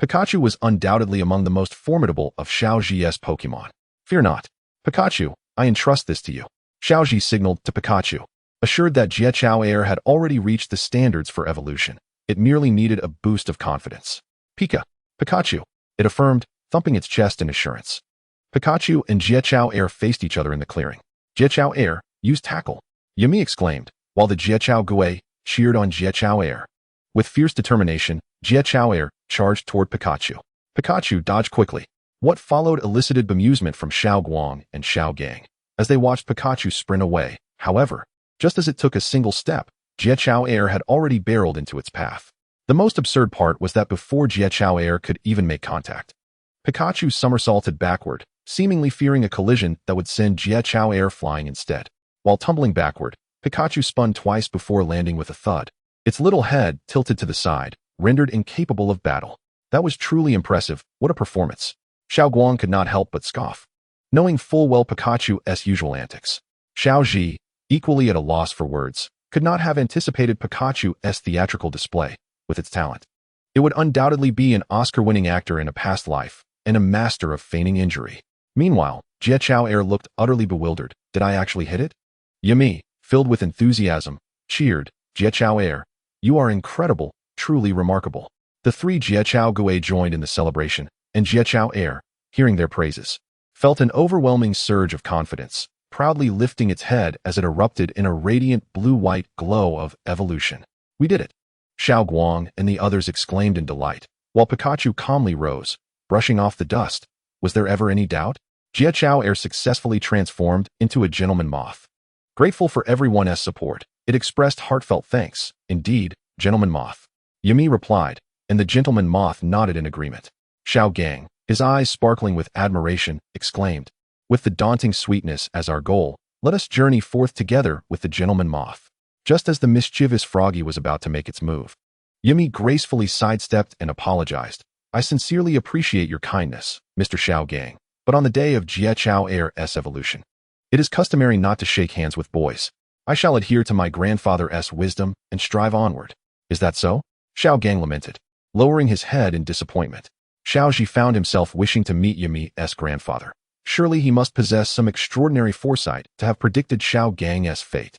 Pikachu was undoubtedly among the most formidable of Xiaoji's Pokémon. Fear not, Pikachu, I entrust this to you. Xiaoji signaled to Pikachu, assured that Jiachao Air had already reached the standards for evolution. It merely needed a boost of confidence. Pikachu, it affirmed, thumping its chest in assurance. Pikachu and Jiachao Air faced each other in the clearing. Jiachao Air, use tackle, Yumi exclaimed, while the Jiachao Gui cheered on Jiachao Air. With fierce determination, Jiachao Air charged toward Pikachu. Pikachu dodged quickly. What followed elicited bemusement from Xiao Guang and Xiao Gang as they watched Pikachu sprint away. However, just as it took a single step, Jiachao Air had already barreled into its path. The most absurd part was that before Jiachao Air could even make contact, Pikachu somersaulted backward, seemingly fearing a collision that would send Jiachao Air flying instead. While tumbling backward, Pikachu spun twice before landing with a thud. Its little head tilted to the side, rendered incapable of battle. That was truly impressive. What a performance. Xiao Guang could not help but scoff, knowing full well Pikachu's usual antics. Xiao Ji, equally at a loss for words, could not have anticipated Pikachu's theatrical display with its talent. It would undoubtedly be an Oscar-winning actor in a past life and a master of feigning injury. Meanwhile, Jiachao Air looked utterly bewildered. Did I actually hit it? Yumi, filled with enthusiasm, cheered, Jiachao Air, you are incredible, truly remarkable. The 3 Jiachao Gui joined in the celebration, and Jiachao Air, hearing their praises, felt an overwhelming surge of confidence, proudly lifting its head as it erupted in a radiant blue-white glow of evolution. We did it! Xiao Guang and the others exclaimed in delight, while Pikachu calmly rose, brushing off the dust. Was there ever any doubt? Jiachao Air successfully transformed into a gentleman moth. Grateful for everyone's support, it expressed heartfelt thanks. Indeed, gentleman moth, Yumi replied, and the gentleman moth nodded in agreement. Xiao Gang, his eyes sparkling with admiration, exclaimed, with the daunting sweetness as our goal, let us journey forth together with the gentleman moth. Just as the mischievous froggy was about to make its move, Yumi gracefully sidestepped and apologized. I sincerely appreciate your kindness, Mr. Xiao Gang, but on the day of Jiachao Air's evolution, it is customary not to shake hands with boys. I shall adhere to my grandfather's wisdom and strive onward. Is that so? Xiao Gang lamented, lowering his head in disappointment. Xiaoji found himself wishing to meet Yumi's grandfather. Surely he must possess some extraordinary foresight to have predicted Xiao Gang's fate.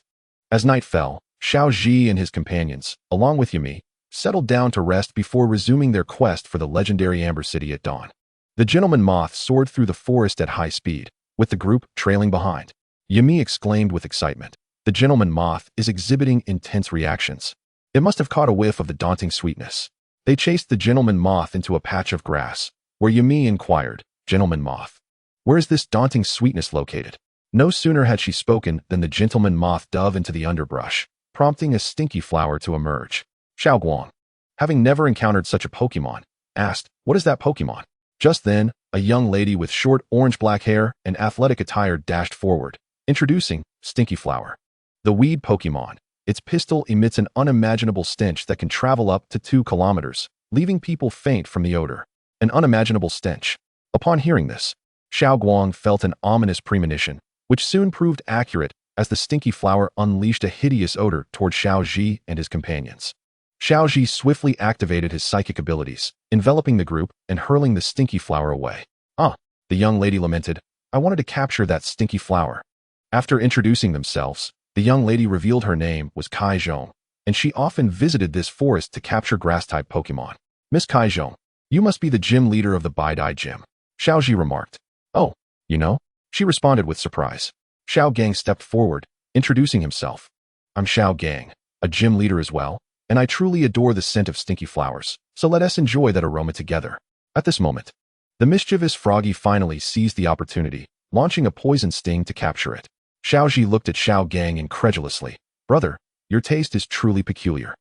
As night fell, Xiaoji and his companions, along with Yumi, settled down to rest before resuming their quest for the legendary Amber City at dawn. The gentleman moth soared through the forest at high speed, with the group trailing behind. Yumi exclaimed with excitement. The gentleman moth is exhibiting intense reactions. It must have caught a whiff of the daunting sweetness. They chased the gentleman moth into a patch of grass, where Yumi inquired, Gentleman moth, where is this daunting sweetness located? No sooner had she spoken than the gentleman moth dove into the underbrush, prompting a stinky flower to emerge. Xiao Guang, having never encountered such a Pokémon, asked, what is that Pokémon? Just then, a young lady with short orange-black hair and athletic attire dashed forward, introducing Stinky Flower, the weed Pokémon. Its pistil emits an unimaginable stench that can travel up to 2 kilometers, leaving people faint from the odor. An unimaginable stench. Upon hearing this, Xiao Guang felt an ominous premonition, which soon proved accurate as the Stinky Flower unleashed a hideous odor toward Xiao Ji and his companions. Xiao Ji swiftly activated his psychic abilities, enveloping the group and hurling the Stinky Flower away. Ah, the young lady lamented, I wanted to capture that Stinky Flower. After introducing themselves, the young lady revealed her name was Kai Zhong, and she often visited this forest to capture grass-type Pokémon. Miss Kai Zhong, you must be the gym leader of the Baidai Gym, Xiaoji remarked. Oh, you know? She responded with surprise. Xiao Gang stepped forward, introducing himself. I'm Xiao Gang, a gym leader as well, and I truly adore the scent of stinky flowers, so let us enjoy that aroma together. At this moment, the mischievous Froggy finally seized the opportunity, launching a poison sting to capture it. Xiaoji looked at Xiao Gang incredulously. Brother, your taste is truly peculiar.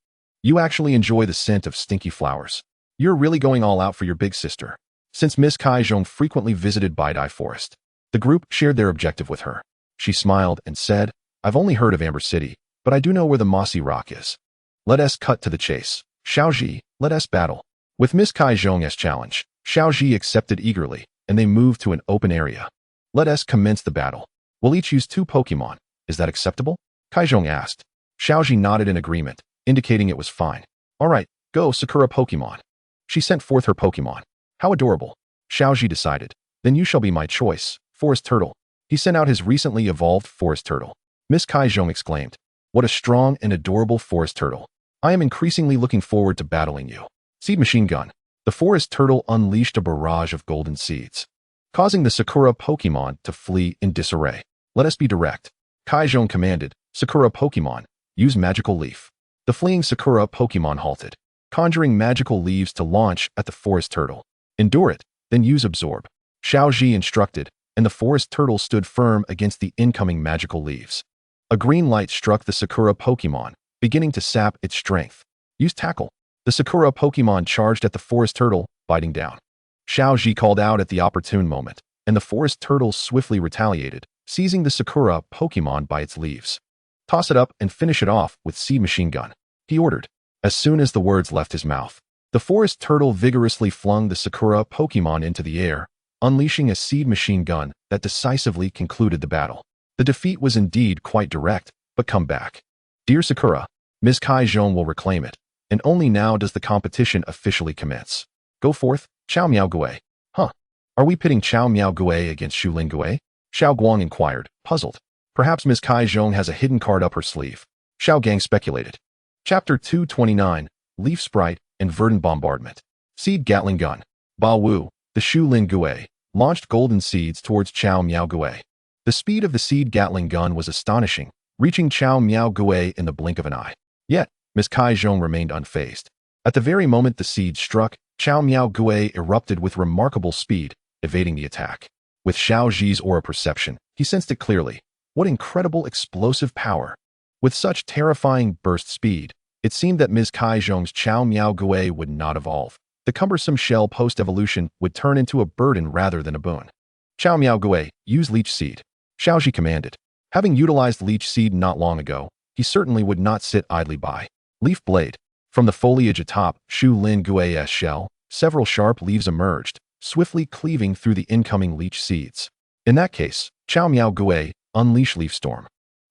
You actually enjoy the scent of stinky flowers. You're really going all out for your big sister. Since Miss Kai Zhong frequently visited Baidai Forest, the group shared their objective with her. She smiled and said, I've only heard of Amber City, but I do know where the Mossy Rock is. Let us cut to the chase. Xiaoji, let us battle. With Miss Kai Zhong's challenge, Xiaoji accepted eagerly, and they moved to an open area. Let us commence the battle. We'll each use 2 Pokemon. Is that acceptable? Kai Zhong asked. Xiaoji nodded in agreement, indicating it was fine. All right, go Sakura Pokemon. She sent forth her Pokemon. How adorable. Xiaoji decided. Then you shall be my choice, Forest Turtle. He sent out his recently evolved Forest Turtle. Miss Kai Zhong exclaimed. What a strong and adorable Forest Turtle. I am increasingly looking forward to battling you. Seed Machine Gun. The Forest Turtle unleashed a barrage of golden seeds, causing the Sakura Pokemon to flee in disarray. Let us be direct. Kai Zhong commanded, Sakura Pokemon, use Magical Leaf. The fleeing Sakura Pokemon halted, conjuring magical leaves to launch at the Forest Turtle. Endure it, then use Absorb. Xiaoji instructed, and the Forest Turtle stood firm against the incoming magical leaves. A green light struck the Sakura Pokemon, beginning to sap its strength. Use Tackle. The Sakura Pokemon charged at the Forest Turtle, biting down. Xiaoji called out at the opportune moment, and the Forest Turtle swiftly retaliated, seizing the Sakura Pokemon by its leaves. Toss it up and finish it off with Seed Machine Gun, he ordered. As soon as the words left his mouth, the Forest Turtle vigorously flung the Sakura Pokemon into the air, unleashing a Seed Machine Gun that decisively concluded the battle. The defeat was indeed quite direct, but come back. Dear Sakura, Ms. Kai Zhong will reclaim it, and only now does the competition officially commence. Go forth, Chao Miao Gui. Huh? Are we pitting Chao Miao Gui against Shu Lin Gui? Xiao Guang inquired, puzzled. Perhaps Ms. Kai Zhong has a hidden card up her sleeve. Xiao Gang speculated. Chapter 229, Leaf Sprite and Verdant Bombardment. Seed Gatling Gun. Ba Wu, the Shu Lin Gui, launched golden seeds towards Chao Miao Gui. The speed of the Seed Gatling Gun was astonishing, reaching Chao Miao Gui in the blink of an eye. Yet, Ms. Kai Zhong remained unfazed. At the very moment the seed struck, Chao Miao Gui erupted with remarkable speed, evading the attack. With Xiaoji's aura perception, he sensed it clearly. What incredible explosive power! With such terrifying burst speed, it seemed that Ms. Kai Zhong's Chao Miao Gui would not evolve. The cumbersome shell post-evolution would turn into a burden rather than a boon. Chao Miao Gui, use Leech Seed. Xiaoji commanded. Having utilized Leech Seed not long ago, he certainly would not sit idly by. Leaf Blade. From the foliage atop Shu Lin Gui's shell, several sharp leaves emerged, swiftly cleaving through the incoming leech seeds. In that case, Chao Miao Gui, unleash Leaf Storm.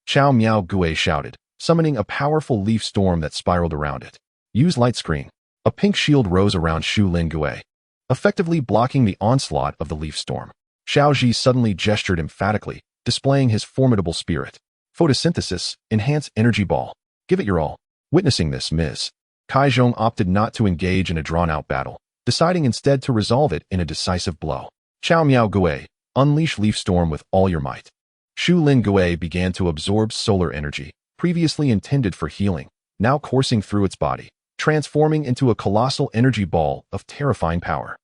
Chao Miao Gui shouted, summoning a powerful leaf storm that spiraled around it. Use Light Screen. A pink shield rose around Shu Lin Gui, effectively blocking the onslaught of the leaf storm. Xiaoji suddenly gestured emphatically, displaying his formidable spirit. Photosynthesis, enhance energy ball. Give it your all. Witnessing this, Ms. Kai Zhong opted not to engage in a drawn-out battle, deciding instead to resolve it in a decisive blow. Chao Miao Gui, unleash Leaf Storm with all your might. Shu Lin Gui began to absorb solar energy, previously intended for healing, now coursing through its body, transforming into a colossal energy ball of terrifying power.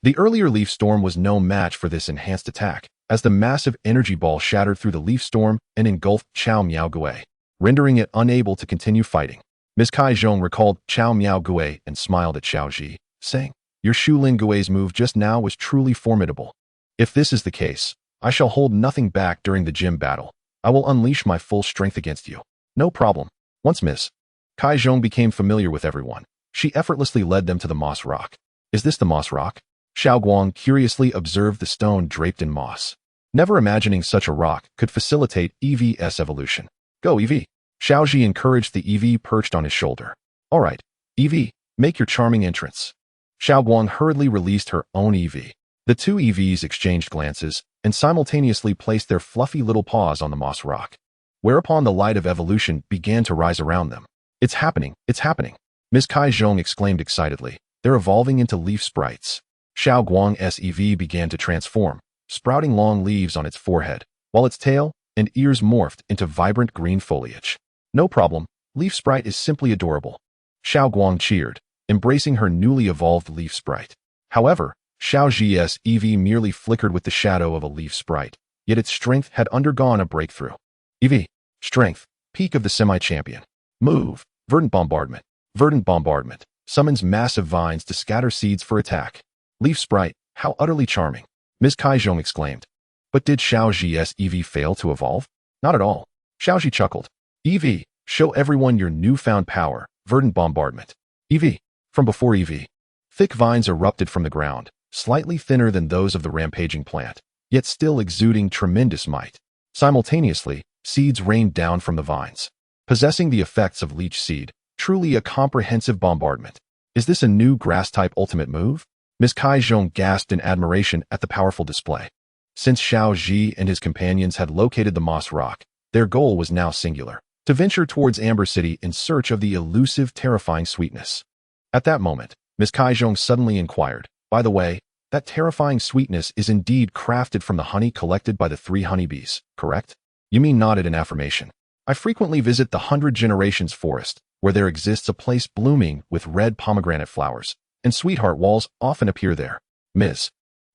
The earlier Leaf Storm was no match for this enhanced attack, as the massive energy ball shattered through the leaf storm and engulfed Chao Miao Gui, rendering it unable to continue fighting. Ms. Kai Zhong recalled Chao Miao Gui and smiled at Xiaoji, saying, Your Shu Lin Gui's move just now was truly formidable. If this is the case, I shall hold nothing back during the gym battle. I will unleash my full strength against you. No problem. Once Ms. Kai Zhong became familiar with everyone, she effortlessly led them to the Moss Rock. Is this the Moss Rock? Xiao Guang curiously observed the stone draped in moss, never imagining such a rock could facilitate EV's evolution. Go, EV. Xiaoji encouraged the EV perched on his shoulder. All right, EV, make your charming entrance. Xiao Guang hurriedly released her own EV. The two EVs exchanged glances, and simultaneously placed their fluffy little paws on the moss rock. Whereupon the light of evolution began to rise around them. It's happening, it's happening! Ms. Kai Zhong exclaimed excitedly. They're evolving into leaf sprites. Xiao Guang's EV began to transform, sprouting long leaves on its forehead, while its tail and ears morphed into vibrant green foliage. No problem, Leaf Sprite is simply adorable. Xiao Guang cheered, embracing her newly evolved Leaf Sprite. However, Xiao Ji's EV merely flickered with the shadow of a Leaf Sprite, yet its strength had undergone a breakthrough. EV. Strength. Peak of the semi-champion. Move. Verdant Bombardment. Verdant Bombardment. Summons massive vines to scatter seeds for attack. Leaf Sprite. How utterly charming. Ms. Kaizhong exclaimed. But did Xiao Ji's EV fail to evolve? Not at all. Xiao Ji chuckled. EV. Show everyone your newfound power. Verdant Bombardment. EV. From before EV. Thick vines erupted from the ground, slightly thinner than those of the rampaging plant, yet still exuding tremendous might. Simultaneously, seeds rained down from the vines, possessing the effects of leech seed, truly a comprehensive bombardment. Is this a new grass-type ultimate move? Ms. Kaizhong gasped in admiration at the powerful display. Since Xiao Ji and his companions had located the moss rock, their goal was now singular, to venture towards Amber City in search of the elusive, terrifying sweetness. At that moment, Ms. Kaizhong suddenly inquired, by the way, that terrifying sweetness is indeed crafted from the honey collected by the 3 honeybees, correct? Yumi nodded in affirmation. I frequently visit the 100 Generations forest, where there exists a place blooming with red pomegranate flowers, and sweetheart walls often appear there. Ms.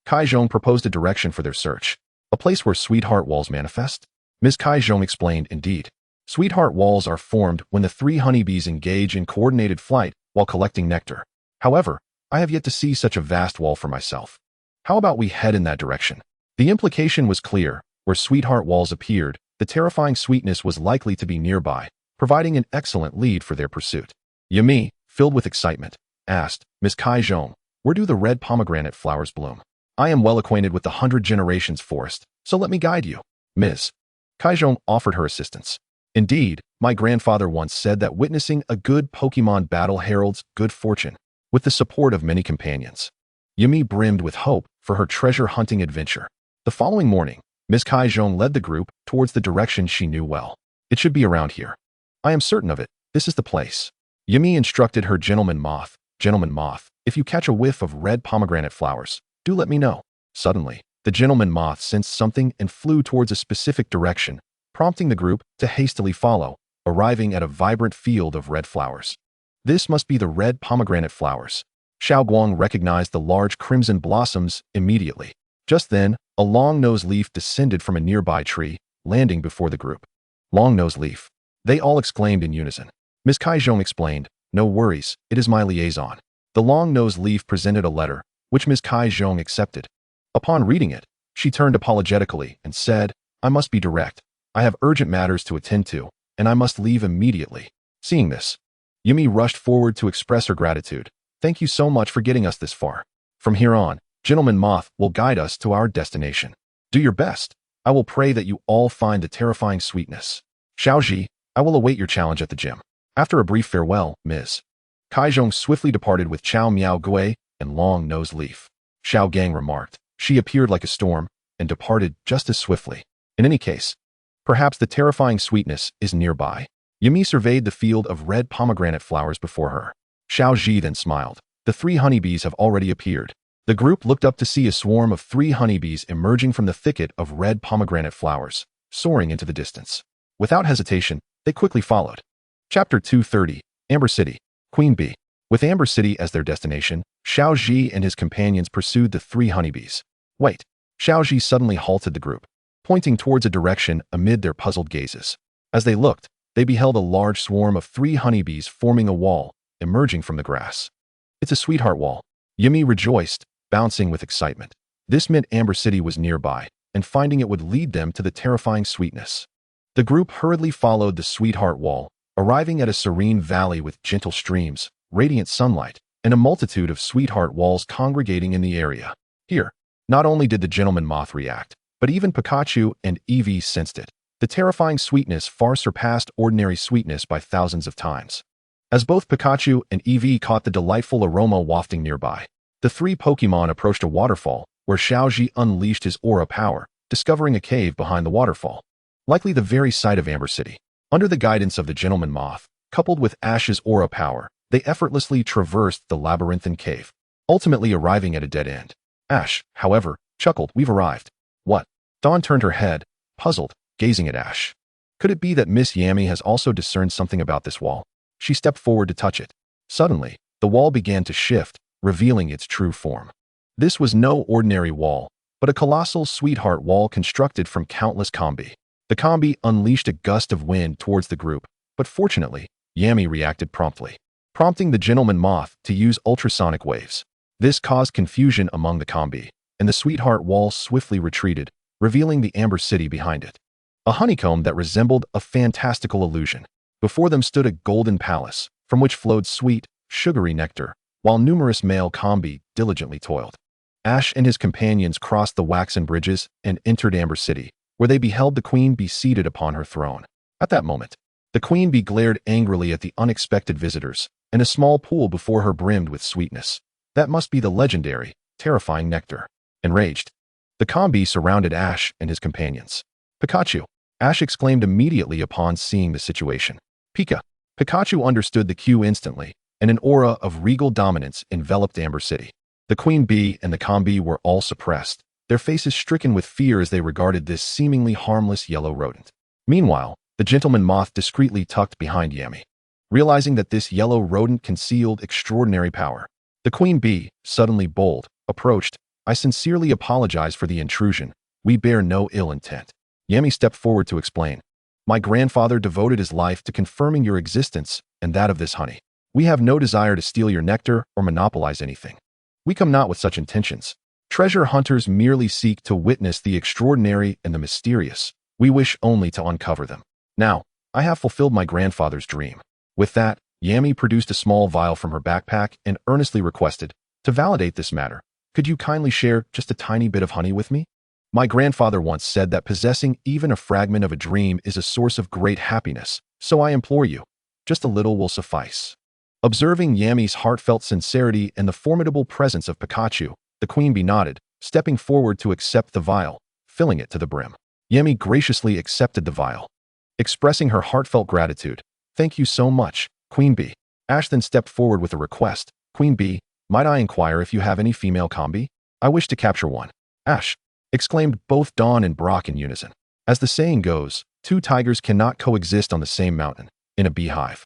Kaizhong proposed a direction for their search. A place where sweetheart walls manifest? Ms. Kaizhong explained, indeed. Sweetheart walls are formed when the 3 honeybees engage in coordinated flight while collecting nectar. However, I have yet to see such a vast wall for myself. How about we head in that direction? The implication was clear. Where sweetheart walls appeared, the terrifying sweetness was likely to be nearby, providing an excellent lead for their pursuit. Yumi, filled with excitement, asked, Ms. Kaizhong, where do the red pomegranate flowers bloom? I am well acquainted with the 100 Generations forest, so let me guide you. Ms. Kaizhong offered her assistance. Indeed, my grandfather once said that witnessing a good Pokémon battle heralds good fortune, with the support of many companions. Yumi brimmed with hope for her treasure-hunting adventure. The following morning, Ms. Kaizhong led the group towards the direction she knew well. It should be around here. I am certain of it. This is the place. Yumi instructed her Gentleman Moth, if you catch a whiff of red pomegranate flowers, do let me know. Suddenly, the Gentleman Moth sensed something and flew towards a specific direction, prompting the group to hastily follow, arriving at a vibrant field of red flowers. This must be the red pomegranate flowers. Xiao Guang recognized the large crimson blossoms immediately. Just then, a long-nosed leaf descended from a nearby tree, landing before the group. Long-nosed leaf. They all exclaimed in unison. Ms. Kaizhong explained, no worries, it is my liaison. The long-nosed leaf presented a letter, which Ms. Kaizhong accepted. Upon reading it, she turned apologetically and said, I must be direct. I have urgent matters to attend to, and I must leave immediately. Seeing this, Yumi rushed forward to express her gratitude. Thank you so much for getting us this far. From here on, Gentleman Moth will guide us to our destination. Do your best. I will pray that you all find the terrifying sweetness. Xiao Ji, I will await your challenge at the gym. After a brief farewell, Ms. Kaizhong swiftly departed with Chow Miao Gui and Long-Nosed Leaf. Xiao Gang remarked, she appeared like a storm and departed just as swiftly. In any case, perhaps the terrifying sweetness is nearby. Yumi surveyed the field of red pomegranate flowers before her. Xiao Ji then smiled. The 3 honeybees have already appeared. The group looked up to see a swarm of 3 honeybees emerging from the thicket of red pomegranate flowers, soaring into the distance. Without hesitation, they quickly followed. Chapter 230, Amber City, Queen Bee. With Amber City as their destination, Xiao Ji and his companions pursued the 3 honeybees. Wait! Xiao Ji suddenly halted the group, pointing towards a direction amid their puzzled gazes. As they looked, they beheld a large swarm of 3 honeybees forming a wall, emerging from the grass. It's a sweetheart wall. Yumi rejoiced, bouncing with excitement. This meant Amber City was nearby, and finding it would lead them to the terrifying sweetness. The group hurriedly followed the sweetheart wall, arriving at a serene valley with gentle streams, radiant sunlight, and a multitude of sweetheart walls congregating in the area. Here, not only did the Gentleman Moth react, but even Pikachu and Eevee sensed it. The terrifying sweetness far surpassed ordinary sweetness by thousands of times. As both Pikachu and Eevee caught the delightful aroma wafting nearby, the 3 Pokémon approached a waterfall, where Xiao Ji unleashed his aura power, discovering a cave behind the waterfall, likely the very site of Amber City. Under the guidance of the Gentleman Moth, coupled with Ash's aura power, they effortlessly traversed the labyrinthine cave, ultimately arriving at a dead end. Ash, however, chuckled, "We've arrived." "What?" Dawn turned her head, puzzled, gazing at Ash. Could it be that Miss Yami has also discerned something about this wall? She stepped forward to touch it. Suddenly, the wall began to shift, revealing its true form. This was no ordinary wall, but a colossal sweetheart wall constructed from countless combi. The combi unleashed a gust of wind towards the group, but fortunately, Yami reacted promptly, prompting the Gentleman Moth to use ultrasonic waves. This caused confusion among the combi, and the sweetheart wall swiftly retreated, revealing the Amber City behind it. A honeycomb that resembled a fantastical illusion. Before them stood a golden palace, from which flowed sweet, sugary nectar, while numerous male combi diligently toiled. Ash and his companions crossed the waxen bridges and entered Amber City, where they beheld the Queen Bee seated upon her throne. At that moment, the Queen Bee glared angrily at the unexpected visitors, and a small pool before her brimmed with sweetness. That must be the legendary, terrifying nectar. Enraged, the combi surrounded Ash and his companions. "Pikachu!" Ash exclaimed immediately upon seeing the situation. "Pika!" Pikachu understood the cue instantly, and an aura of regal dominance enveloped Amber City. The Queen Bee and the combi were all suppressed, their faces stricken with fear as they regarded this seemingly harmless yellow rodent. Meanwhile, the Gentleman Moth discreetly tucked behind Yami. Realizing that this yellow rodent concealed extraordinary power, the Queen Bee, suddenly bold, approached. "I sincerely apologize for the intrusion. We bear no ill intent." Yami stepped forward to explain. "My grandfather devoted his life to confirming your existence and that of this honey. We have no desire to steal your nectar or monopolize anything. We come not with such intentions. Treasure hunters merely seek to witness the extraordinary and the mysterious. We wish only to uncover them. Now, I have fulfilled my grandfather's dream." With that, Yami produced a small vial from her backpack and earnestly requested, "To validate this matter, could you kindly share just a tiny bit of honey with me? My grandfather once said that possessing even a fragment of a dream is a source of great happiness, so I implore you, just a little will suffice." Observing Yami's heartfelt sincerity and the formidable presence of Pikachu, the Queen Bee nodded, stepping forward to accept the vial, filling it to the brim. Yami graciously accepted the vial, expressing her heartfelt gratitude. "Thank you so much, Queen Bee." Ash then stepped forward with a request. "Queen Bee, might I inquire if you have any female combi? I wish to capture one." "Ash!" exclaimed both Dawn and Brock in unison. As the saying goes, two tigers cannot coexist on the same mountain, in a beehive.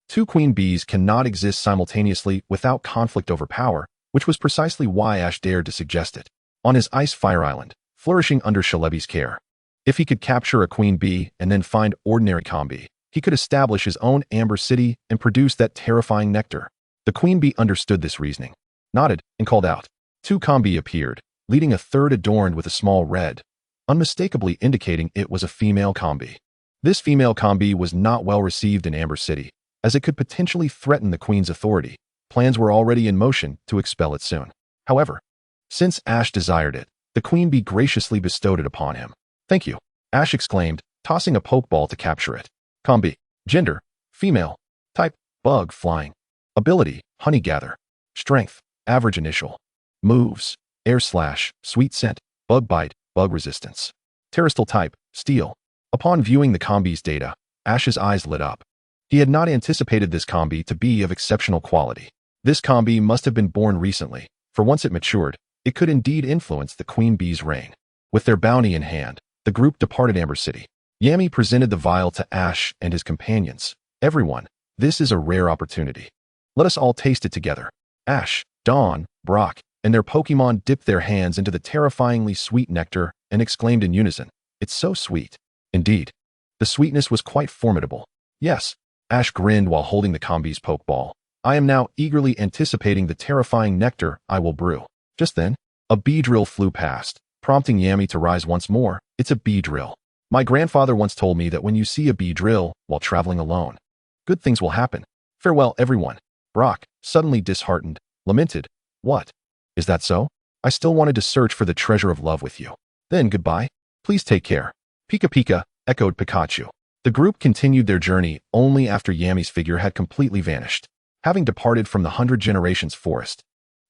Two queen bees cannot exist simultaneously without conflict over power, which was precisely why Ash dared to suggest it. On his Icefire Island, flourishing under Shalebi's care, if he could capture a queen bee and then find ordinary combi, he could establish his own Amber City and produce that terrifying nectar. The queen bee understood this reasoning, nodded, and called out. Two combi appeared, leading a third adorned with a small red, unmistakably indicating it was a female combi. This female combi was not well received in Amber City, as it could potentially threaten the queen's authority. Plans were already in motion to expel it soon. However, since Ash desired it, the queen bee graciously bestowed it upon him. "Thank you," Ash exclaimed, tossing a pokeball to capture it. Combi. Gender, female. Type, bug flying. Ability, honey gather. Strength, average initial. Moves, air slash, sweet scent, bug bite, bug resistance. Terrestrial type, steel. Upon viewing the combi's data, Ash's eyes lit up. He had not anticipated this combi to be of exceptional quality. This combi must have been born recently, for once it matured, it could indeed influence the queen bee's reign. With their bounty in hand, the group departed Amber City. Yami presented the vial to Ash and his companions. "Everyone, this is a rare opportunity. Let us all taste it together." Ash, Dawn, Brock, and their Pokémon dipped their hands into the terrifyingly sweet nectar and exclaimed in unison, "It's so sweet." Indeed, the sweetness was quite formidable. "Yes," Ash grinned while holding the combi's Pokeball. "I am now eagerly anticipating the terrifying nectar I will brew." Just then, a bee drill flew past, prompting Yami to rise once more. "It's a bee drill. My grandfather once told me that when you see a bee drill while traveling alone, good things will happen. Farewell, everyone." Brock, suddenly disheartened, lamented, "What? Is that so? I still wanted to search for the treasure of love with you." "Then goodbye. Please take care." "Pika Pika," echoed Pikachu. The group continued their journey only after Yami's figure had completely vanished. Having departed from the 100 Generations forest,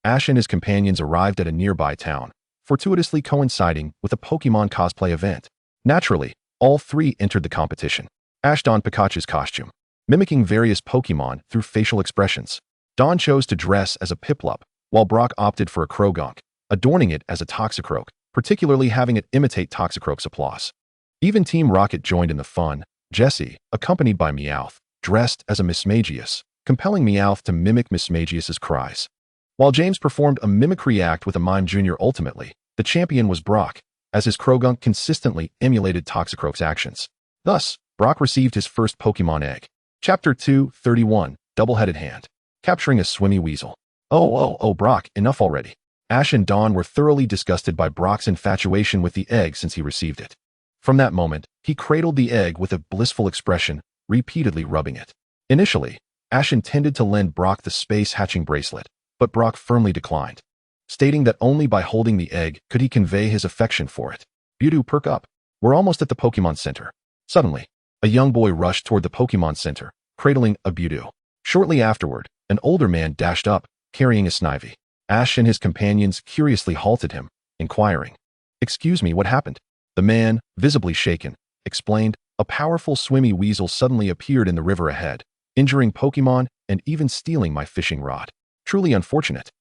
Ash and his companions arrived at a nearby town, fortuitously coinciding with a Pokémon cosplay event. Naturally, all three entered the competition. Ash donned Pikachu's costume, mimicking various Pokémon through facial expressions. Dawn chose to dress as a Piplup, while Brock opted for a Croagunk, adorning it as a Toxicroak, particularly having it imitate Toxicroak's applause. Even Team Rocket joined in the fun, Jessie, accompanied by Meowth, dressed as a Mismagius, compelling Meowth to mimic Mismagius's cries. While James performed a mimicry act with a Mime Jr. ultimately, the champion was Brock, as his Croagunk consistently emulated Toxicroak's actions. Thus, Brock received his first Pokémon egg. Chapter 2:31, Double-Headed Hand. Capturing a Swimmy Weasel. Oh, Brock, enough already. Ash and Dawn were thoroughly disgusted by Brock's infatuation with the egg since he received it. From that moment, he cradled the egg with a blissful expression, repeatedly rubbing it. Initially, Ash intended to lend Brock the space hatching bracelet, but Brock firmly declined, stating that only by holding the egg could he convey his affection for it. Mewtwo, perk up. We're almost at the Pokémon Center. Suddenly, a young boy rushed toward the Pokémon Center, cradling a Mewtwo. Shortly afterward, an older man dashed up, carrying a Snivy. Ash and his companions curiously halted him, inquiring, "Excuse me, what happened?" The man, visibly shaken, explained, "A powerful swimmy weasel suddenly appeared in the river ahead, injuring Pokémon and even stealing my fishing rod. Truly unfortunate."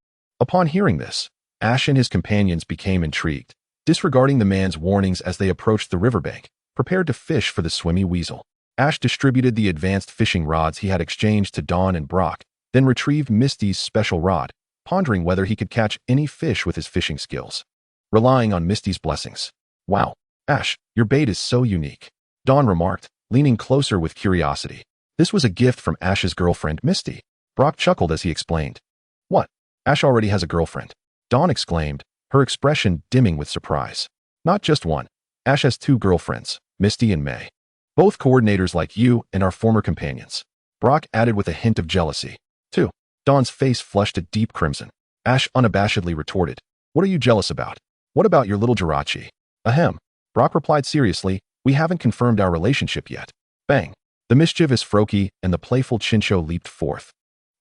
Upon hearing this, Ash and his companions became intrigued, disregarding the man's warnings as they approached the riverbank, prepared to fish for the swimmy weasel. Ash distributed the advanced fishing rods he had exchanged to Dawn and Brock, then retrieved Misty's special rod, pondering whether he could catch any fish with his fishing skills, relying on Misty's blessings. "Wow, Ash, your bait is so unique," Dawn remarked, leaning closer with curiosity. This was a gift from Ash's girlfriend, Misty. Brock chuckled as he explained. "What? Ash already has a girlfriend?" Dawn exclaimed, her expression dimming with surprise. "Not just one. Ash has two girlfriends, Misty and May. Both coordinators like you and our former companions," Brock added with a hint of jealousy. "Two." Dawn's face flushed a deep crimson. Ash unabashedly retorted, "What are you jealous about? What about your little Jirachi?" "Ahem." Brock replied seriously, "We haven't confirmed our relationship yet." Bang. The mischievous Froakie and the playful Chinchou leaped forth,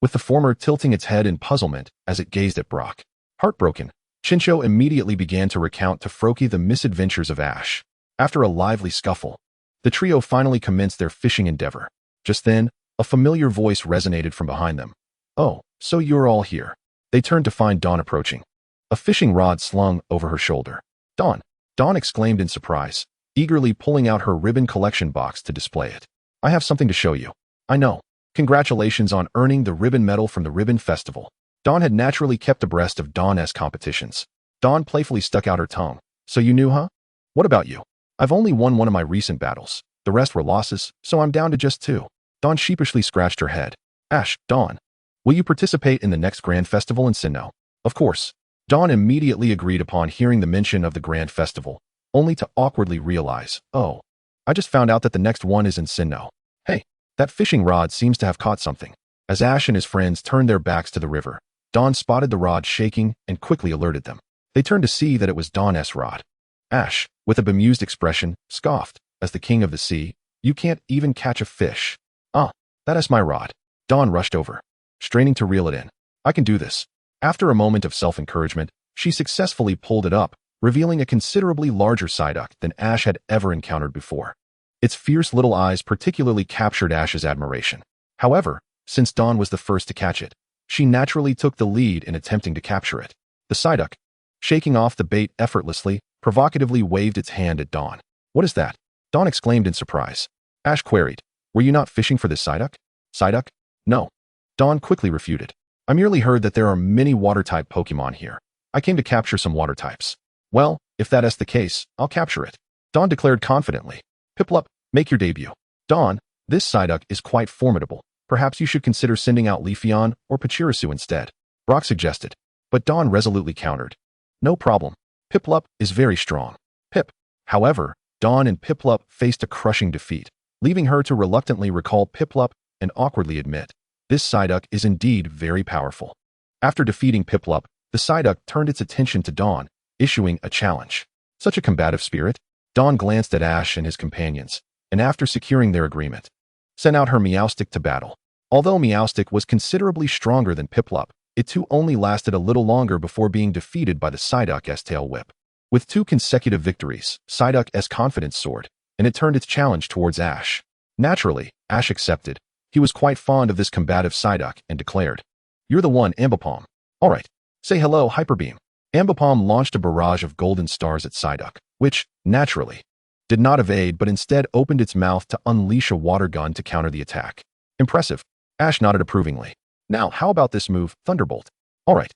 with the former tilting its head in puzzlement as it gazed at Brock. Heartbroken, Chinchou immediately began to recount to Froakie the misadventures of Ash. After a lively scuffle, the trio finally commenced their fishing endeavor. Just then, a familiar voice resonated from behind them. "Oh, so you're all here." They turned to find Dawn approaching, a fishing rod slung over her shoulder. "Dawn!" Dawn exclaimed in surprise, eagerly pulling out her ribbon collection box to display it. "I have something to show you." "I know. Congratulations on earning the ribbon medal from the Ribbon Festival." Dawn had naturally kept abreast of Dawn-esque competitions. Dawn playfully stuck out her tongue. "So you knew, huh? What about you?" "I've only won one of my recent battles. The rest were losses, so I'm down to just two." Dawn sheepishly scratched her head. "Ash, Dawn, will you participate in the next Grand Festival in Sinnoh?" "Of course." Dawn immediately agreed upon hearing the mention of the Grand Festival, only to awkwardly realize, "Oh, I just found out that the next one is in Sinnoh. Hey, that fishing rod seems to have caught something." As Ash and his friends turned their backs to the river, Dawn spotted the rod shaking and quickly alerted them. They turned to see that it was Dawn's rod. Ash, with a bemused expression, scoffed, "As the king of the sea, you can't even catch a fish." "Ah, that is my rod." Dawn rushed over, straining to reel it in. "I can do this." After a moment of self-encouragement, she successfully pulled it up, revealing a considerably larger Psyduck than Ash had ever encountered before. Its fierce little eyes particularly captured Ash's admiration. However, since Dawn was the first to catch it, she naturally took the lead in attempting to capture it. The Psyduck, shaking off the bait effortlessly, provocatively waved its hand at Dawn. "What is that?" Dawn exclaimed in surprise. Ash queried, "Were you not fishing for this Psyduck?" "Psyduck? No." Dawn quickly refuted. "I merely heard that there are many water-type Pokémon here. I came to capture some water types." "Well, if that is the case, I'll capture it," Dawn declared confidently. "Piplup, make your debut." "Dawn, this Psyduck is quite formidable. Perhaps you should consider sending out Leafeon or Pachirisu instead," Brock suggested. But Dawn resolutely countered. "No problem. Piplup is very strong." Pip. However, Dawn and Piplup faced a crushing defeat, leaving her to reluctantly recall Piplup and awkwardly admit, "This Psyduck is indeed very powerful." After defeating Piplup, the Psyduck turned its attention to Dawn, issuing a challenge. Such a combative spirit. Dawn glanced at Ash and his companions, and after securing their agreement, sent out her Meowstic to battle. Although Meowstic was considerably stronger than Piplup, It too only lasted a little longer before being defeated by the Psyduck's tail whip. With 2 consecutive victories, Psyduck's confidence soared, and it turned its challenge towards Ash. Naturally, Ash accepted. He was quite fond of this combative Psyduck and declared, "You're the one, Ambipom. Alright, say hello, Hyper Beam." Ambipom launched a barrage of golden stars at Psyduck, which, naturally, did not evade but instead opened its mouth to unleash a water gun to counter the attack. Impressive. Ash nodded approvingly. Now, how about this move, Thunderbolt? Alright.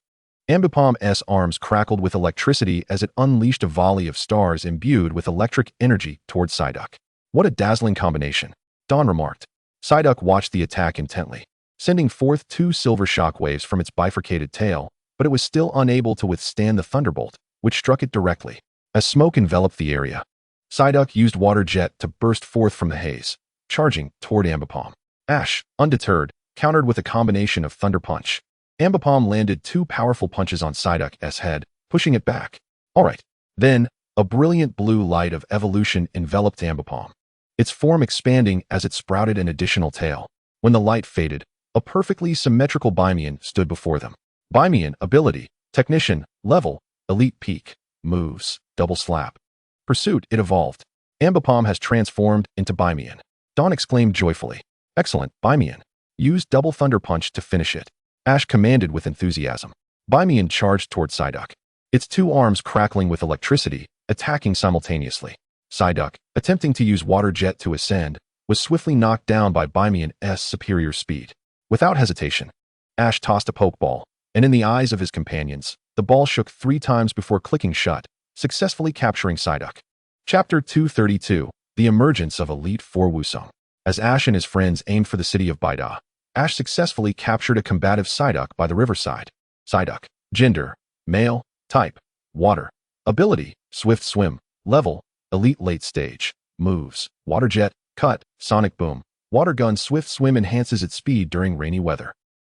Ambipom's arms crackled with electricity as it unleashed a volley of stars imbued with electric energy towards Psyduck. What a dazzling combination, Dawn remarked. Psyduck watched the attack intently, sending forth 2 silver shockwaves from its bifurcated tail, but it was still unable to withstand the Thunderbolt, which struck it directly. As smoke enveloped the area, Psyduck used Water Jet to burst forth from the haze, charging toward Ambipom. Ash, undeterred, countered with a combination of Thunder Punch. Ambipom landed 2 powerful punches on Psyduck's head, pushing it back. Alright. Then, a brilliant blue light of evolution enveloped Ambipom, its form expanding as it sprouted an additional tail. When the light faded, a perfectly symmetrical Bimian stood before them. Bimian, ability, technician, level, elite peak, moves, double slap. Pursuit, it evolved. Ambipom has transformed into Bimian. Dawn exclaimed joyfully. Excellent, Bimian. Use double Thunder Punch to finish it. Ash commanded with enthusiasm. Bimian charged toward Psyduck, its 2 arms crackling with electricity, attacking simultaneously. Psyduck, attempting to use Water Jet to ascend, was swiftly knocked down by Bimian's superior speed. Without hesitation, Ash tossed a Pokeball, and in the eyes of his companions, the ball shook 3 times before clicking shut, successfully capturing Psyduck. Chapter 232, The Emergence of Elite Four Wusong. As Ash and his friends aimed for the city of Baida, Ash successfully captured a combative Psyduck by the riverside. Psyduck. Gender, male. Type, water. Ability, Swift Swim. Level, Elite Late Stage. Moves, Water Jet, Cut, Sonic Boom. Water Gun. Swift Swim enhances its speed during rainy weather.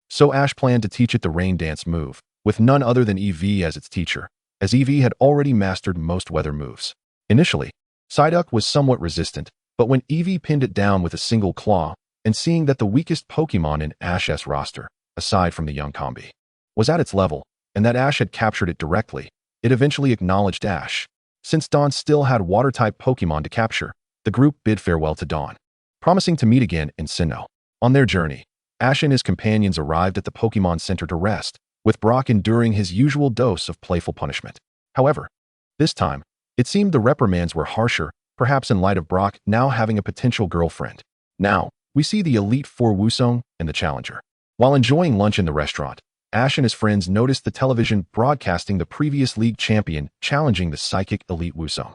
So Ash planned to teach it the Rain Dance move, with none other than Eevee as its teacher, as Eevee had already mastered most weather moves. Initially, Psyduck was somewhat resistant, but when Eevee pinned it down with a single claw, and seeing that the weakest Pokemon in Ash's roster, aside from the young Combi, was at its level, and that Ash had captured it directly, it eventually acknowledged Ash. Since Dawn still had Water-type Pokemon to capture, the group bid farewell to Dawn, promising to meet again in Sinnoh. On their journey, Ash and his companions arrived at the Pokemon Center to rest, with Brock enduring his usual dose of playful punishment. However, this time, it seemed the reprimands were harsher, perhaps in light of Brock now having a potential girlfriend. Now, we see the Elite Four Wusong and the Challenger. While enjoying lunch in the restaurant, Ash and his friends noticed the television broadcasting the previous league champion challenging the psychic Elite Wusong.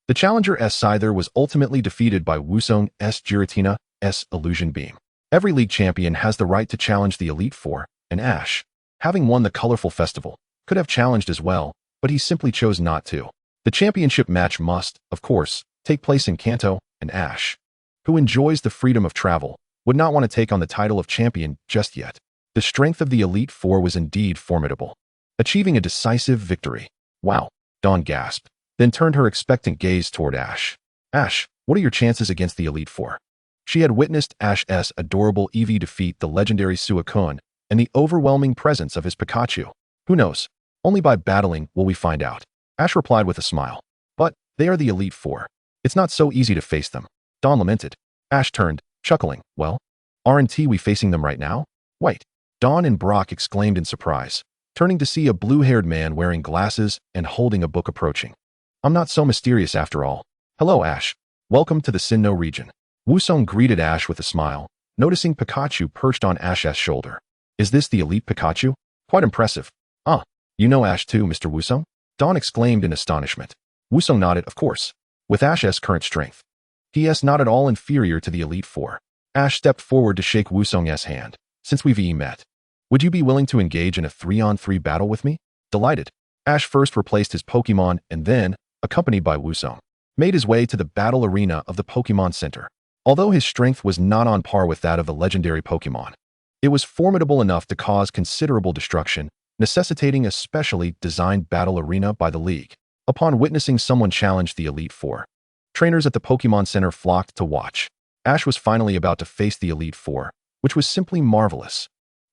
The Challenger's Scyther was ultimately defeated by Wusong's Giratina's Illusion Beam. Every league champion has the right to challenge the Elite Four, and Ash, having won the colorful festival, could have challenged as well, but he simply chose not to. The championship match must, of course, take place in Kanto, and Ash, who enjoys the freedom of travel, would not want to take on the title of champion just yet. The strength of the Elite Four was indeed formidable, achieving a decisive victory. Wow, Dawn gasped, then turned her expectant gaze toward Ash. Ash, what are your chances against the Elite Four? She had witnessed Ash's adorable Eevee defeat the legendary Suicune and the overwhelming presence of his Pikachu. Who knows? Only by battling will we find out. Ash replied with a smile. But they are the Elite Four. It's not so easy to face them. Dawn lamented. Ash turned, chuckling. Well, aren't we facing them right now? Wait. Dawn and Brock exclaimed in surprise, turning to see a blue-haired man wearing glasses and holding a book approaching. I'm not so mysterious after all. Hello, Ash. Welcome to the Sinnoh region. Wusong greeted Ash with a smile, noticing Pikachu perched on Ash's shoulder. Is this the Elite Pikachu? Quite impressive. Ah, you know Ash too, Mr. Wusong? Dawn exclaimed in astonishment. Wusong nodded, of course. With Ash's current strength, he is not at all inferior to the Elite Four. Ash stepped forward to shake Wusong's hand. Since we've met, would you be willing to engage in a 3-on-3 battle with me? Delighted. Ash first replaced his Pokemon and then, accompanied by Wusong, made his way to the battle arena of the Pokemon Center. Although his strength was not on par with that of the legendary Pokemon, it was formidable enough to cause considerable destruction, necessitating a specially designed battle arena by the League. Upon witnessing someone challenge the Elite Four, trainers at the Pokemon Center flocked to watch. Ash was finally about to face the Elite Four, which was simply marvelous.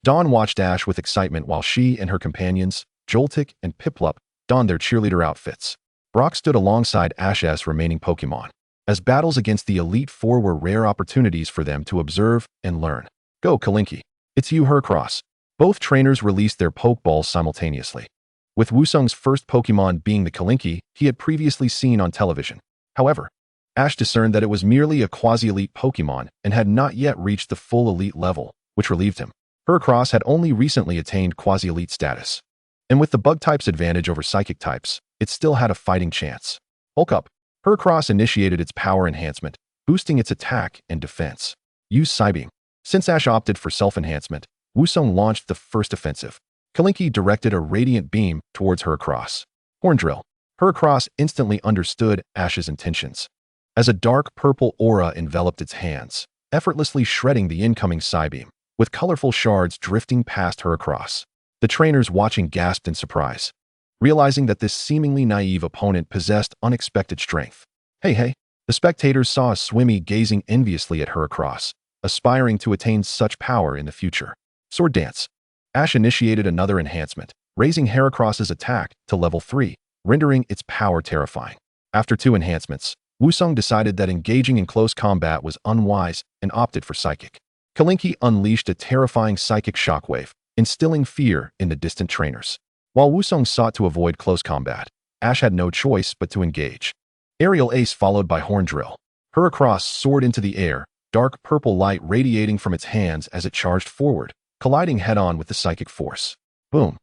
Dawn watched Ash with excitement while she and her companions, Joltik and Piplup, donned their cheerleader outfits. Brock stood alongside Ash's remaining Pokémon, as battles against the Elite Four were rare opportunities for them to observe and learn. Go, Kalinki. It's you, Heracross. Both trainers released their Pokeballs simultaneously, with Wusong's first Pokémon being the Kalinki he had previously seen on television. However, Ash discerned that it was merely a quasi-elite Pokémon and had not yet reached the full elite level, which relieved him. Heracross had only recently attained quasi-elite status, and with the bug type's advantage over psychic types, it still had a fighting chance. Hulk up. Heracross initiated its power enhancement, boosting its attack and defense. Use Psybeam. Since Ash opted for self-enhancement, Wusong launched the first offensive. Kalinki directed a radiant beam towards Heracross. Horn Drill. Heracross instantly understood Ash's intentions, as a dark purple aura enveloped its hands, effortlessly shredding the incoming Psybeam, with colorful shards drifting past Heracross. The trainers watching gasped in surprise, realizing that this seemingly naive opponent possessed unexpected strength. Hey. The spectators saw a Swimmy gazing enviously at Heracross, aspiring to attain such power in the future. Sword Dance. Ash initiated another enhancement, raising Heracross's attack to level 3, rendering its power terrifying. After 2 enhancements, Wusong decided that engaging in close combat was unwise and opted for Psychic. Kalinki unleashed a terrifying Psychic shockwave, instilling fear in the distant trainers. While Wusong sought to avoid close combat, Ash had no choice but to engage. Aerial Ace followed by Horn Drill. Heracross soared into the air, dark purple light radiating from its hands as it charged forward, colliding head-on with the psychic force. Boom.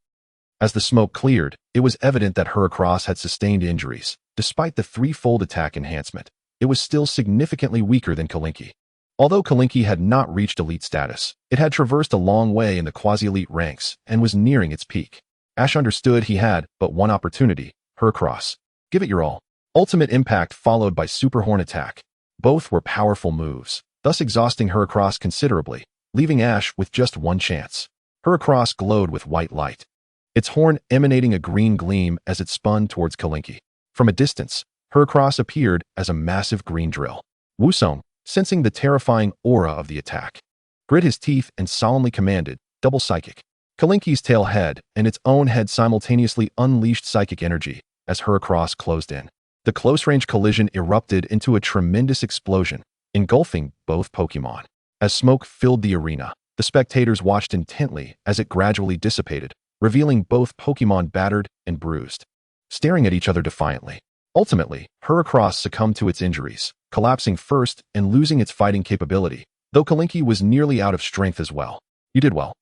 As the smoke cleared, it was evident that Heracross had sustained injuries. Despite the 3-fold attack enhancement, it was still significantly weaker than Kalinki. Although Kalinki had not reached elite status, it had traversed a long way in the quasi-elite ranks and was nearing its peak. Ash understood he had but one opportunity. Heracross. Give it your all. Ultimate Impact followed by Super Horn Attack. Both were powerful moves, thus exhausting Heracross considerably, leaving Ash with just one chance. Heracross glowed with white light, its horn emanating a green gleam as it spun towards Kalinki. From a distance, Heracross appeared as a massive green drill. Wusong, sensing the terrifying aura of the attack, grit his teeth and solemnly commanded, Double Psychic. Kalinki's tail head and its own head simultaneously unleashed psychic energy as Heracross closed in. The close-range collision erupted into a tremendous explosion, engulfing both Pokémon. As smoke filled the arena, the spectators watched intently as it gradually dissipated, revealing both Pokémon battered and bruised, staring at each other defiantly. Ultimately, Heracross succumbed to its injuries, collapsing first and losing its fighting capability, though Kalinki was nearly out of strength as well. You did well.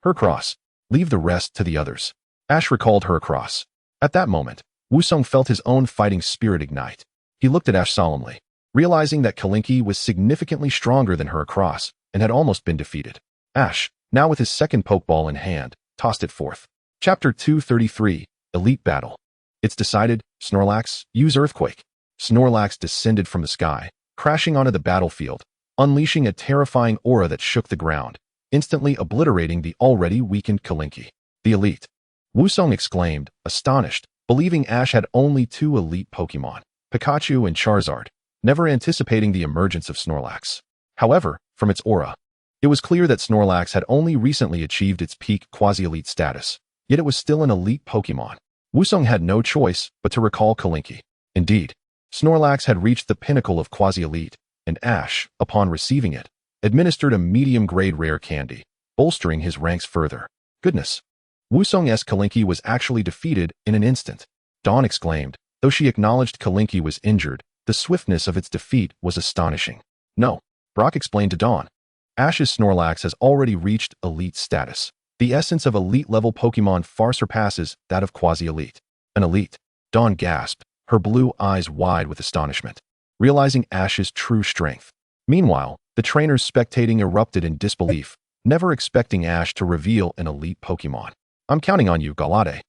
Heracross. Leave the rest to the others. Ash recalled Heracross. At that moment, Wusong felt his own fighting spirit ignite. He looked at Ash solemnly, realizing that Kalinki was significantly stronger than Heracross and had almost been defeated. Ash, now with his second Pokeball in hand, tossed it forth. Chapter 233, Elite Battle. It's decided. Snorlax, use Earthquake. Snorlax descended from the sky, crashing onto the battlefield, unleashing a terrifying aura that shook the ground, instantly obliterating the already weakened Kalinki. The Elite. Wusong exclaimed, astonished, believing Ash had only 2 elite Pokémon, Pikachu and Charizard, never anticipating the emergence of Snorlax. However, from its aura, it was clear that Snorlax had only recently achieved its peak quasi-elite status, yet it was still an elite Pokémon. Wusong had no choice but to recall Kalinki. Indeed, Snorlax had reached the pinnacle of quasi-elite, and Ash, upon receiving it, administered a medium-grade rare candy, bolstering his ranks further. Goodness! Wusong's Kalinki was actually defeated in an instant. Dawn exclaimed. Though she acknowledged Kalinki was injured, the swiftness of its defeat was astonishing. No, Brock explained to Dawn. Ash's Snorlax has already reached elite status. The essence of elite-level Pokémon far surpasses that of quasi-elite. An elite. Dawn gasped, her blue eyes wide with astonishment, realizing Ash's true strength. Meanwhile, the trainers spectating erupted in disbelief, never expecting Ash to reveal an elite Pokémon. I'm counting on you, Galade.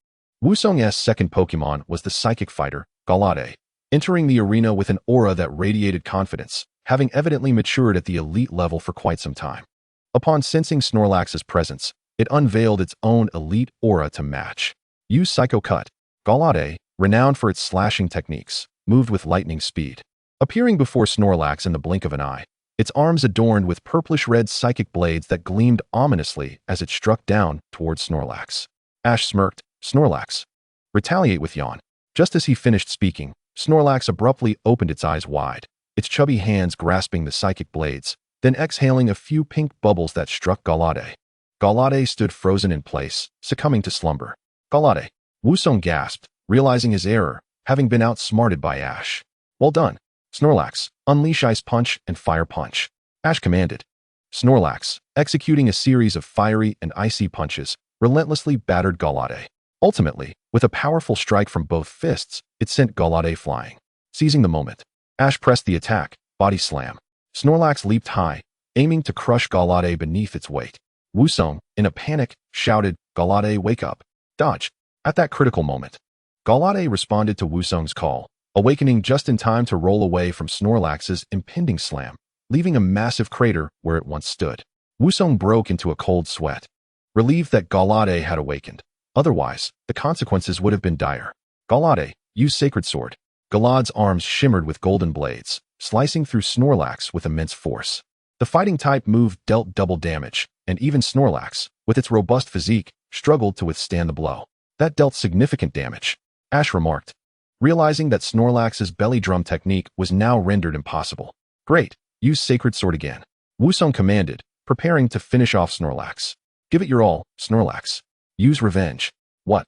Wusong's second Pokémon was the psychic fighter, Galade, entering the arena with an aura that radiated confidence, having evidently matured at the elite level for quite some time. Upon sensing Snorlax's presence, it unveiled its own elite aura to match. Use Psycho Cut. Galade, renowned for its slashing techniques, moved with lightning speed, appearing before Snorlax in the blink of an eye. its arms adorned with purplish-red psychic blades that gleamed ominously as it struck down towards Snorlax. Ash smirked. Snorlax. Retaliate with yawn. Just as he finished speaking, Snorlax abruptly opened its eyes wide, its chubby hands grasping the psychic blades, then exhaling a few pink bubbles that struck Galade. Galade stood frozen in place, succumbing to slumber. Galade. Wusong gasped, realizing his error, having been outsmarted by Ash. Well done. Snorlax, unleash Ice Punch and Fire Punch. Ash commanded. Snorlax, executing a series of fiery and icy punches, relentlessly battered Galade. Ultimately, with a powerful strike from both fists, it sent Galade flying. Seizing the moment, Ash pressed the attack, body slam. Snorlax leaped high, aiming to crush Galade beneath its weight. Wusong, in a panic, shouted, Galade, wake up. Dodge. At that critical moment, Galade responded to Wusong's call, awakening just in time to roll away from Snorlax's impending slam, leaving a massive crater where it once stood. Wusong broke into a cold sweat, relieved that Galade had awakened. Otherwise, the consequences would have been dire. Galade, use Sacred Sword. Galade's arms shimmered with golden blades, slicing through Snorlax with immense force. The fighting type move dealt double damage, and even Snorlax, with its robust physique, struggled to withstand the blow. That dealt significant damage, Ash remarked, realizing that Snorlax's belly drum technique was now rendered impossible. Great, use Sacred Sword again. Wusong commanded, preparing to finish off Snorlax. Give it your all, Snorlax. Use revenge. What?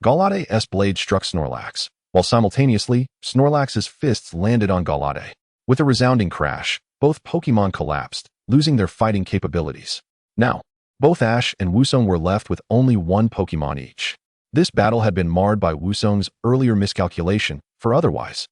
Galade's blade struck Snorlax, while simultaneously, Snorlax's fists landed on Galade. With a resounding crash, both Pokémon collapsed, losing their fighting capabilities. Now, both Ash and Wusong were left with only one Pokémon each. This battle had been marred by Wusong's earlier miscalculation, for otherwise,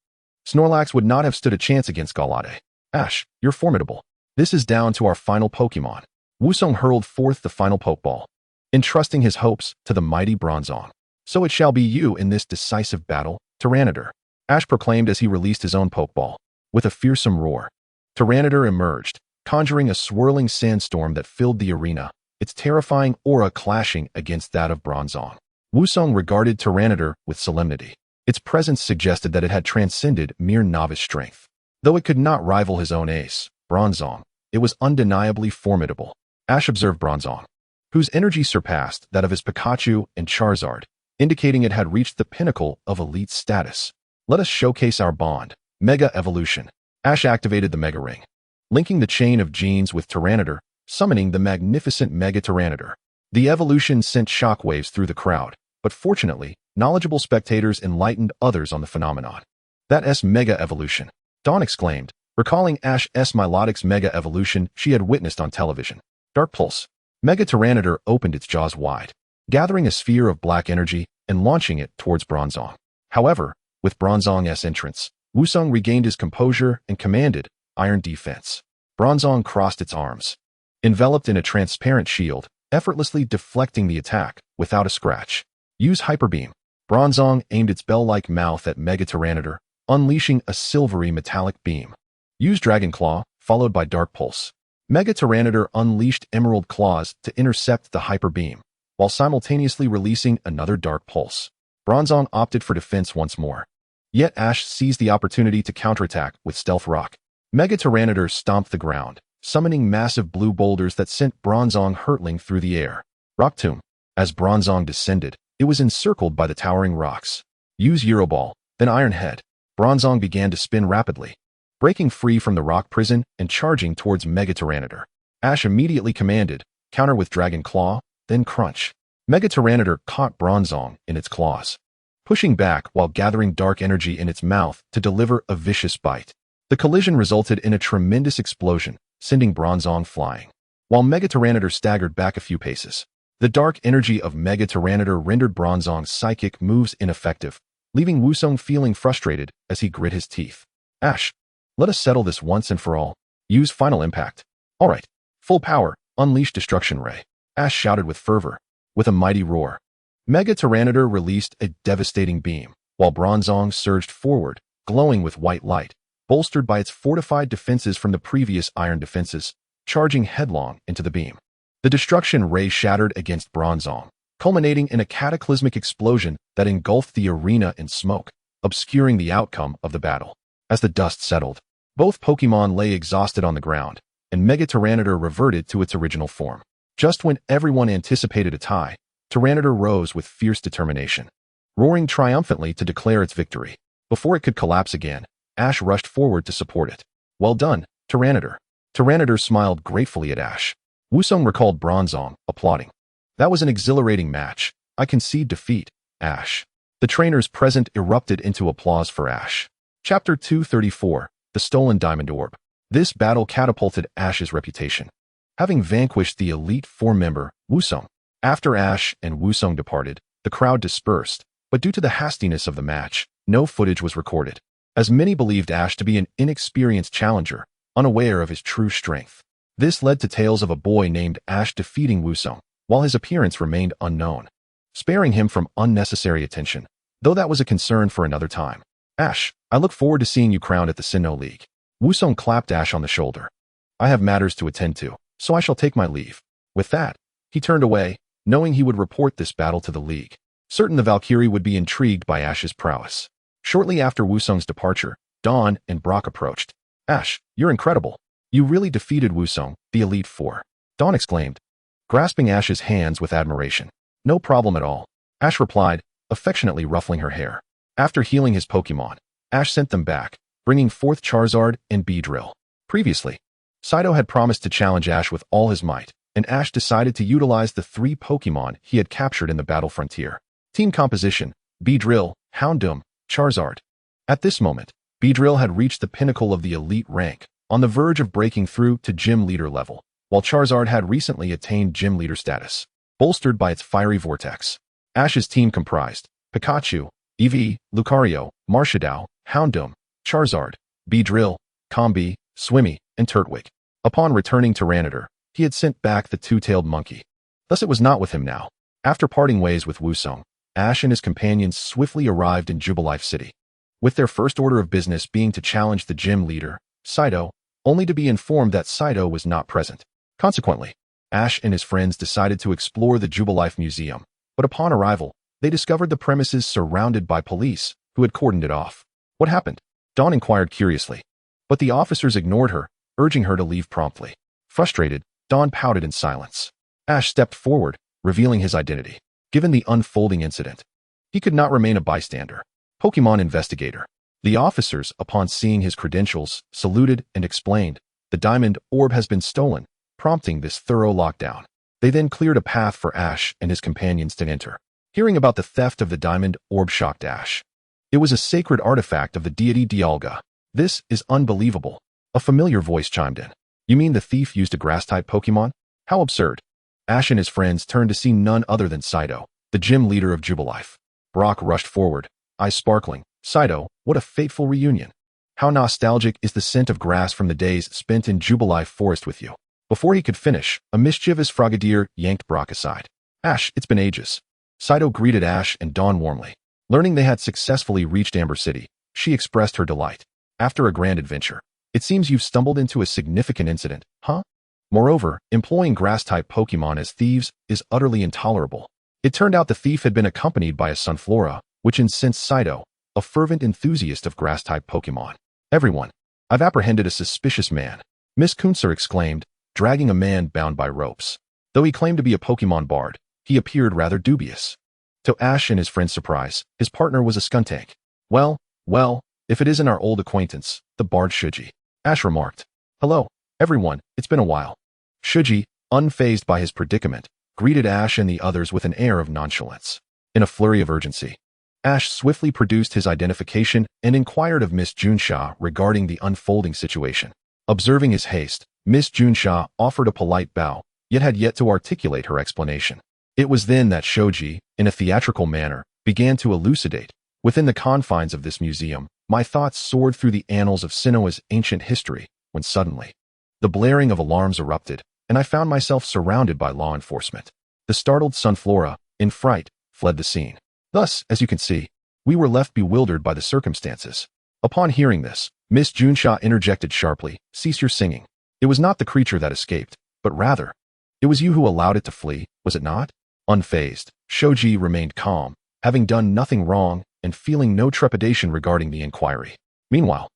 Snorlax would not have stood a chance against Galade. Ash, you're formidable. This is down to our final Pokémon. Wusong hurled forth the final Pokeball, entrusting his hopes to the mighty Bronzong. So it shall be you in this decisive battle, Tyranitar. Ash proclaimed as he released his own Pokeball. With a fearsome roar, Tyranitar emerged, conjuring a swirling sandstorm that filled the arena, its terrifying aura clashing against that of Bronzong. Wusong regarded Tyranitar with solemnity. Its presence suggested that it had transcended mere novice strength. Though it could not rival his own ace, Bronzong, it was undeniably formidable. Ash observed Bronzong, whose energy surpassed that of his Pikachu and Charizard, indicating it had reached the pinnacle of elite status. Let us showcase our bond. Mega Evolution. Ash activated the Mega Ring, linking the chain of genes with Tyranitar, summoning the magnificent Mega Tyranitar. The evolution sent shockwaves through the crowd, but fortunately, knowledgeable spectators enlightened others on the phenomenon. That's Mega Evolution, Dawn exclaimed, recalling Ash's Milotic's Mega Evolution she had witnessed on television. Dark Pulse. Mega Tyranitar opened its jaws wide, gathering a sphere of black energy and launching it towards Bronzong. However, with Bronzong's entrance, Wusong regained his composure and commanded, Iron Defense. Bronzong crossed its arms, enveloped in a transparent shield, effortlessly deflecting the attack without a scratch. Use Hyper Beam. Bronzong aimed its bell-like mouth at Mega Tyranitar, unleashing a silvery metallic beam. Use Dragon Claw, followed by Dark Pulse. Mega Tyranitar unleashed Emerald Claws to intercept the Hyper Beam, while simultaneously releasing another Dark Pulse. Bronzong opted for defense once more. Yet Ash seized the opportunity to counterattack with Stealth Rock. Mega Tyranitar stomped the ground, summoning massive blue boulders that sent Bronzong hurtling through the air. Rock Tomb. As Bronzong descended, it was encircled by the towering rocks. Use Euroball, then Iron Head. Bronzong began to spin rapidly, breaking free from the rock prison and charging towards Mega Tyranitar. Ash immediately commanded, counter with Dragon Claw, then Crunch. Mega Tyranitar caught Bronzong in its claws, pushing back while gathering dark energy in its mouth to deliver a vicious bite. The collision resulted in a tremendous explosion, sending Bronzong flying. While Mega Tyranitar staggered back a few paces, the dark energy of Mega Tyranitar rendered Bronzong's psychic moves ineffective, leaving Wusong feeling frustrated as he grit his teeth. Ash, let us settle this once and for all. Use Final Impact. Alright, full power, unleash Destruction Ray. Ash shouted with fervor. With a mighty roar, Mega Tyranitar released a devastating beam, while Bronzong surged forward, glowing with white light, bolstered by its fortified defenses from the previous iron defenses, charging headlong into the beam. The Destruction Ray shattered against Bronzong, culminating in a cataclysmic explosion that engulfed the arena in smoke, obscuring the outcome of the battle. As the dust settled, Both Pokémon lay exhausted on the ground, and Mega Tyranitar reverted to its original form. Just when everyone anticipated a tie, Tyranitar rose with fierce determination, roaring triumphantly to declare its victory. Before it could collapse again, Ash rushed forward to support it. Well done, Tyranitar. Tyranitar smiled gratefully at Ash. Wusong recalled Bronzong, applauding. That was an exhilarating match. I concede defeat, Ash. The trainers present erupted into applause for Ash. Chapter 234, The Stolen Diamond Orb. This battle catapulted Ash's reputation, having vanquished the Elite Four member, Wusong. After Ash and Wusong departed, the crowd dispersed, but due to the hastiness of the match, no footage was recorded, as many believed Ash to be an inexperienced challenger, unaware of his true strength. This led to tales of a boy named Ash defeating Wusong, while his appearance remained unknown, sparing him from unnecessary attention, though that was a concern for another time. Ash, I look forward to seeing you crowned at the Sinnoh League. Wusong clapped Ash on the shoulder. I have matters to attend to, so I shall take my leave. With that, he turned away, knowing he would report this battle to the League, certain the Valkyrie would be intrigued by Ash's prowess. Shortly after Wusong's departure, Dawn and Brock approached. Ash, you're incredible. You really defeated Wusong, the Elite Four. Dawn exclaimed, grasping Ash's hands with admiration. No problem at all, Ash replied, affectionately ruffling her hair. After healing his Pokémon, Ash sent them back, bringing forth Charizard and Beedrill. Previously, Sinnoh had promised to challenge Ash with all his might, and Ash decided to utilize the 3 Pokémon he had captured in the Battle Frontier. Team composition: Beedrill, Houndoom, Charizard. At this moment, Beedrill had reached the pinnacle of the elite rank, on the verge of breaking through to Gym Leader level, while Charizard had recently attained Gym Leader status, bolstered by its fiery vortex. Ash's team comprised Pikachu, Eevee, Lucario, Marshaddow, Houndoom, Charizard, Beedrill, Combee, Swimmy, and Turtwig. Upon returning to Tyranitar, he had sent back the two-tailed monkey. Thus it was not with him now. After parting ways with Wusong, Ash and his companions swiftly arrived in Jubilife City, with their first order of business being to challenge the gym leader, Sinnoh, only to be informed that Sinnoh was not present. Consequently, Ash and his friends decided to explore the Jubilife Museum, but upon arrival, they discovered the premises surrounded by police, who had cordoned it off. What happened? Dawn inquired curiously, but the officers ignored her, urging her to leave promptly. Frustrated, Dawn pouted in silence. Ash stepped forward, revealing his identity. Given the unfolding incident, he could not remain a bystander. Pokémon investigator. The officers, upon seeing his credentials, saluted and explained, the diamond orb has been stolen, prompting this thorough lockdown. They then cleared a path for Ash and his companions to enter. Hearing about the theft of the diamond orb shocked Ash. It was a sacred artifact of the deity Dialga. This is unbelievable. A familiar voice chimed in. You mean the thief used a grass-type Pokémon? How absurd. Ash and his friends turned to see none other than Sinnoh, the gym leader of Jubilife. Brock rushed forward, eyes sparkling. Sinnoh, what a fateful reunion. How nostalgic is the scent of grass from the days spent in Jubilife Forest with you. Before he could finish, a mischievous Frogadier yanked Brock aside. Ash, it's been ages. Sinnoh greeted Ash and Dawn warmly. Learning they had successfully reached Amber City, she expressed her delight. After a grand adventure, it seems you've stumbled into a significant incident, huh? Moreover, employing grass-type Pokémon as thieves is utterly intolerable. It turned out the thief had been accompanied by a Sunflora, which incensed Sinnoh, a fervent enthusiast of grass-type Pokémon. Everyone, I've apprehended a suspicious man, Miss Kunzer exclaimed, dragging a man bound by ropes. Though he claimed to be a Pokémon bard, he appeared rather dubious. To Ash and his friend's surprise, his partner was a Skuntank. Well, if it isn't our old acquaintance, the bard Shinji. Ash remarked. Hello, everyone, it's been a while. Shinji, unfazed by his predicament, greeted Ash and the others with an air of nonchalance. In a flurry of urgency, Ash swiftly produced his identification and inquired of Miss Junsha regarding the unfolding situation. Observing his haste, Miss Junsha offered a polite bow, yet had yet to articulate her explanation. It was then that Shoji, in a theatrical manner, began to elucidate. Within the confines of this museum, my thoughts soared through the annals of Sinnoh's ancient history, when suddenly, the blaring of alarms erupted, and I found myself surrounded by law enforcement. The startled Sunflora, in fright, fled the scene. Thus, as you can see, we were left bewildered by the circumstances. Upon hearing this, Miss Junsha interjected sharply, cease your singing. It was not the creature that escaped, but rather, it was you who allowed it to flee, was it not? Unfazed, Shoji remained calm, having done nothing wrong and feeling no trepidation regarding the inquiry. Meanwhile,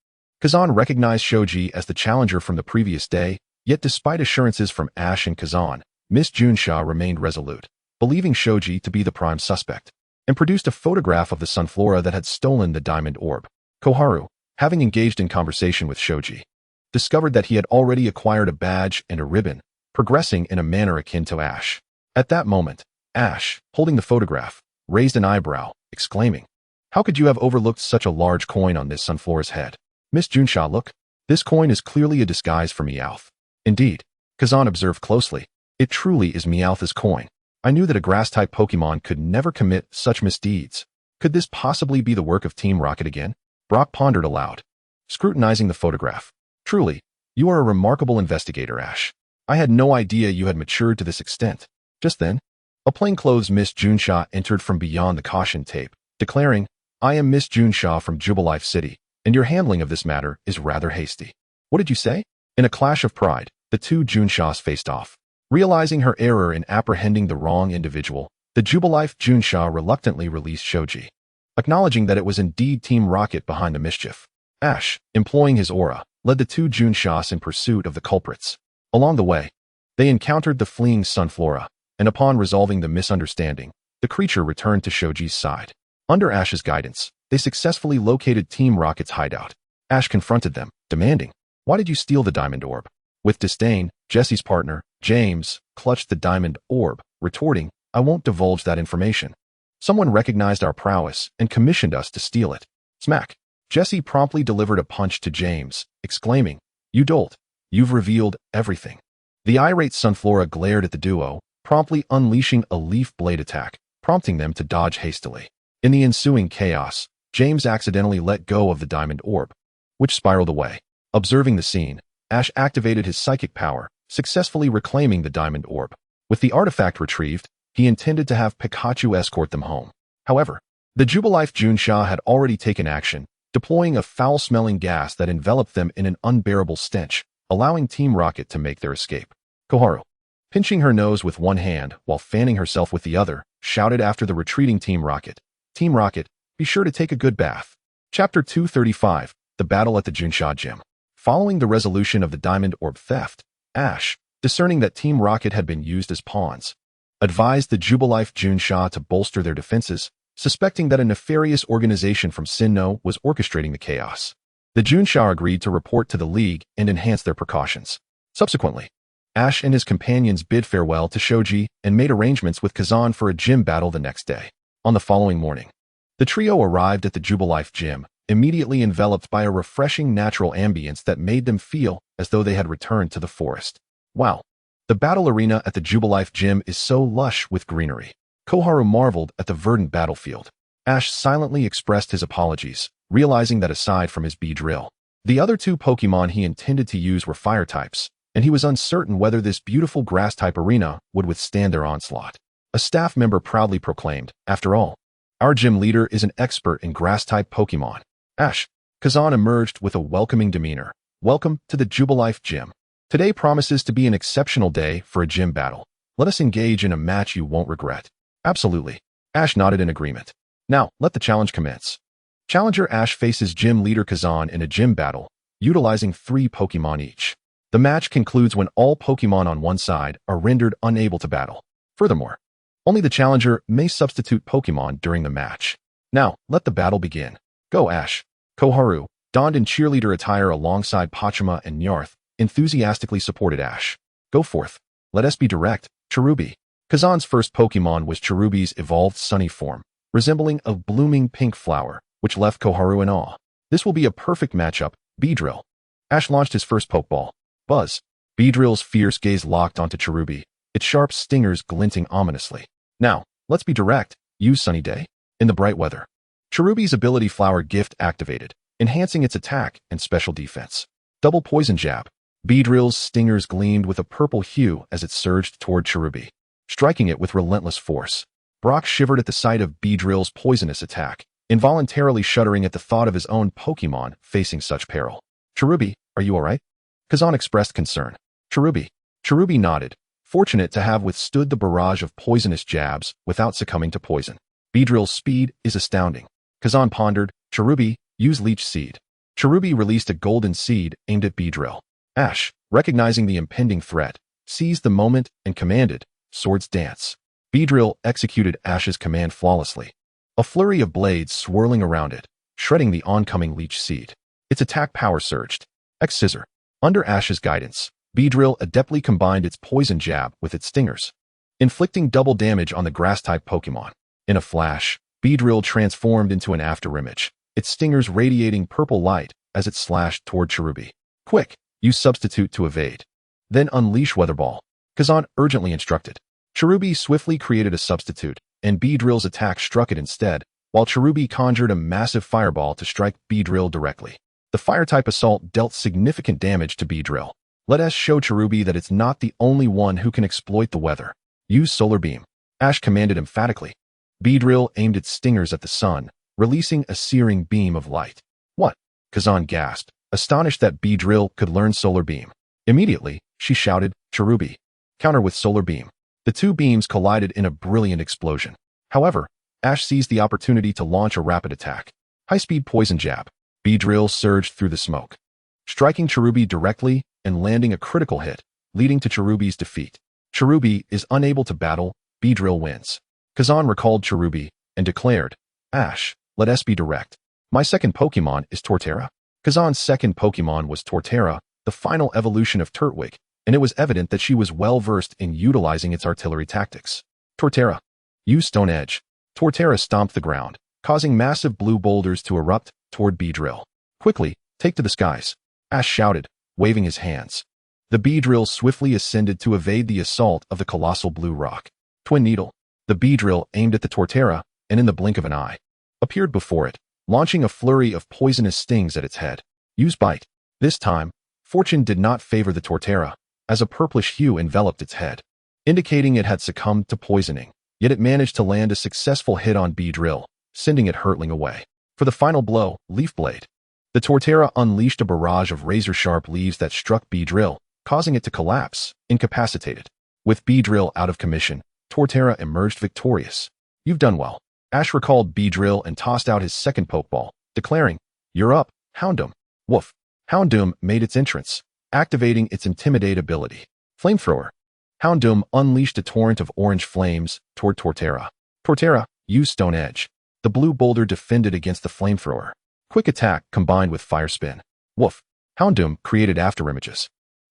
Kazan recognized Shoji as the challenger from the previous day, yet despite assurances from Ash and Kazan, Miss Junsha remained resolute, believing Shoji to be the prime suspect, and produced a photograph of the Sunflora that had stolen the diamond orb. Koharu, having engaged in conversation with Shoji, discovered that he had already acquired a badge and a ribbon, progressing in a manner akin to Ash. At that moment, Ash, holding the photograph, raised an eyebrow, exclaiming, "How could you have overlooked such a large coin on this Sunflora's head? Miss Junsha, look. This coin is clearly a disguise for Meowth." Indeed, Kazan observed closely. It truly is Meowth's coin. I knew that a grass-type Pokemon could never commit such misdeeds. Could this possibly be the work of Team Rocket again? Brock pondered aloud, scrutinizing the photograph. Truly, you are a remarkable investigator, Ash. I had no idea you had matured to this extent. Just then, a plainclothes Miss Junsha entered from beyond the caution tape, declaring, "I am Miss Junsha from Jubilife City, and your handling of this matter is rather hasty." "What did you say?" In a clash of pride, the two Junshas faced off. Realizing her error in apprehending the wrong individual, the Jubilife Junsha reluctantly released Shoji, acknowledging that it was indeed Team Rocket behind the mischief. Ash, employing his aura, led the two Junshas in pursuit of the culprits. Along the way, they encountered the fleeing Sunflora, and upon resolving the misunderstanding, the creature returned to Shoji's side. Under Ash's guidance, they successfully located Team Rocket's hideout. Ash confronted them, demanding, "Why did you steal the diamond orb?" With disdain, Jesse's partner, James, clutched the diamond orb, retorting, "I won't divulge that information. Someone recognized our prowess and commissioned us to steal it." Smack! Jesse promptly delivered a punch to James, exclaiming, "You dolt, you've revealed everything." The irate Sunflora glared at the duo, promptly unleashing a leaf blade attack, prompting them to dodge hastily. In the ensuing chaos, James accidentally let go of the diamond orb, which spiraled away. Observing the scene, Ash activated his psychic power, successfully reclaiming the diamond orb. With the artifact retrieved, he intended to have Pikachu escort them home. However, the Jubilife Junsha had already taken action, deploying a foul-smelling gas that enveloped them in an unbearable stench, allowing Team Rocket to make their escape. Koharu, pinching her nose with one hand while fanning herself with the other, shouted after the retreating Team Rocket, "Team Rocket, be sure to take a good bath." Chapter 235, The Battle at the Junsha Gym. Following the resolution of the diamond orb theft, Ash, discerning that Team Rocket had been used as pawns, advised the Jubilife Junsha to bolster their defenses, suspecting that a nefarious organization from Sinnoh was orchestrating the chaos. The Junsha agreed to report to the League and enhance their precautions. Subsequently, Ash and his companions bid farewell to Shoji and made arrangements with Kazan for a gym battle the next day. On the following morning, the trio arrived at the Jubilife gym, immediately enveloped by a refreshing natural ambience that made them feel as though they had returned to the forest. Wow, the battle arena at the Jubilife gym is so lush with greenery. Koharu marveled at the verdant battlefield. Ash silently expressed his apologies, realizing that aside from his Beedrill, the other two Pokemon he intended to use were fire types, and he was uncertain whether this beautiful grass-type arena would withstand their onslaught. A staff member proudly proclaimed, "After all, our gym leader is an expert in grass-type Pokemon." Ash, Kazan emerged with a welcoming demeanor. "Welcome to the Jubilife gym. Today promises to be an exceptional day for a gym battle. Let us engage in a match you won't regret." "Absolutely." Ash nodded in agreement. "Now, let the challenge commence." Challenger Ash faces gym leader Kazan in a gym battle, utilizing 3 Pokemon each. The match concludes when all Pokemon on one side are rendered unable to battle. Furthermore, only the challenger may substitute Pokemon during the match. Now, let the battle begin. "Go, Ash." Koharu, donned in cheerleader attire alongside Pachima and Nyarth, enthusiastically supported Ash. "Go forth. Let us be direct, Cherubi." Kazan's first Pokemon was Cherubi's evolved Sunny form, resembling a blooming pink flower, which left Koharu in awe. "This will be a perfect matchup, Beedrill." Ash launched his first Pokeball. Buzz. Beedrill's fierce gaze locked onto Cherubi, its sharp stingers glinting ominously. "Now, let's be direct. Use Sunny Day." In the bright weather, Cherubi's ability Flower Gift activated, enhancing its attack and special defense. Double Poison Jab. Beedrill's stingers gleamed with a purple hue as it surged toward Cherubi, striking it with relentless force. Brock shivered at the sight of Beedrill's poisonous attack, involuntarily shuddering at the thought of his own Pokemon facing such peril. "Cherubi, are you alright?" Kazan expressed concern. Cherubi nodded, fortunate to have withstood the barrage of poisonous jabs without succumbing to poison. "Beedrill's speed is astounding." Kazan pondered. "Cherubi, use Leech Seed." Cherubi released a golden seed aimed at Beedrill. Ash, recognizing the impending threat, seized the moment and commanded, "Swords dance." Beedrill executed Ash's command flawlessly. A flurry of blades swirling around it, shredding the oncoming leech seed. Its attack power surged. X-Scissor. Under Ash's guidance, Beedrill adeptly combined its poison jab with its stingers, inflicting double damage on the grass-type Pokémon. In a flash, Beedrill transformed into an afterimage, its stingers radiating purple light as it slashed toward Cherubi. "Quick, use Substitute to evade. Then unleash Weather Ball," Kazan urgently instructed. Cherubi swiftly created a substitute, and Beedrill's attack struck it instead, while Cherubi conjured a massive fireball to strike Beedrill directly. The fire-type assault dealt significant damage to Beedrill. Let us show Cherubi that it's not the only one who can exploit the weather. "Use Solar Beam," Ash commanded emphatically. Beedrill aimed its stingers at the sun, releasing a searing beam of light. "What?" Kazan gasped, astonished that Beedrill could learn Solar Beam. Immediately, she shouted, "Cherubi, counter with Solar Beam." The two beams collided in a brilliant explosion. However, Ash seized the opportunity to launch a rapid attack. High-speed poison jab. Beedrill surged through the smoke, striking Cherubi directly and landing a critical hit, leading to Cherubi's defeat. Cherubi is unable to battle, Beedrill wins. Kazan recalled Cherubi and declared, "Ash, let us be direct. My second Pokemon is Torterra." Kazan's second Pokemon was Torterra, the final evolution of Turtwig, and it was evident that she was well-versed in utilizing its artillery tactics. "Torterra, use Stone Edge." Torterra stomped the ground, causing massive blue boulders to erupt toward Beedrill. "Quickly, take to the skies," Ash shouted, waving his hands. The Beedrill swiftly ascended to evade the assault of the colossal blue rock. Twin Needle. The Beedrill aimed at the Torterra, and in the blink of an eye, appeared before it, launching a flurry of poisonous stings at its head. "Use Bite." This time, fortune did not favor the Torterra, as a purplish hue enveloped its head, indicating it had succumbed to poisoning, yet it managed to land a successful hit on Beedrill, sending it hurtling away. For the final blow, Leaf Blade. The Torterra unleashed a barrage of razor-sharp leaves that struck Beedrill, causing it to collapse, incapacitated. With Beedrill out of commission, Torterra emerged victorious. "You've done well." Ash recalled Beedrill and tossed out his second Pokeball, declaring, "You're up, Houndoom." Woof. Houndoom made its entrance, activating its Intimidate ability. Flamethrower. Houndoom unleashed a torrent of orange flames toward Torterra. "Torterra, use Stone Edge." The blue boulder defended against the flamethrower. Quick Attack combined with Fire Spin. Woof. Houndoom created afterimages,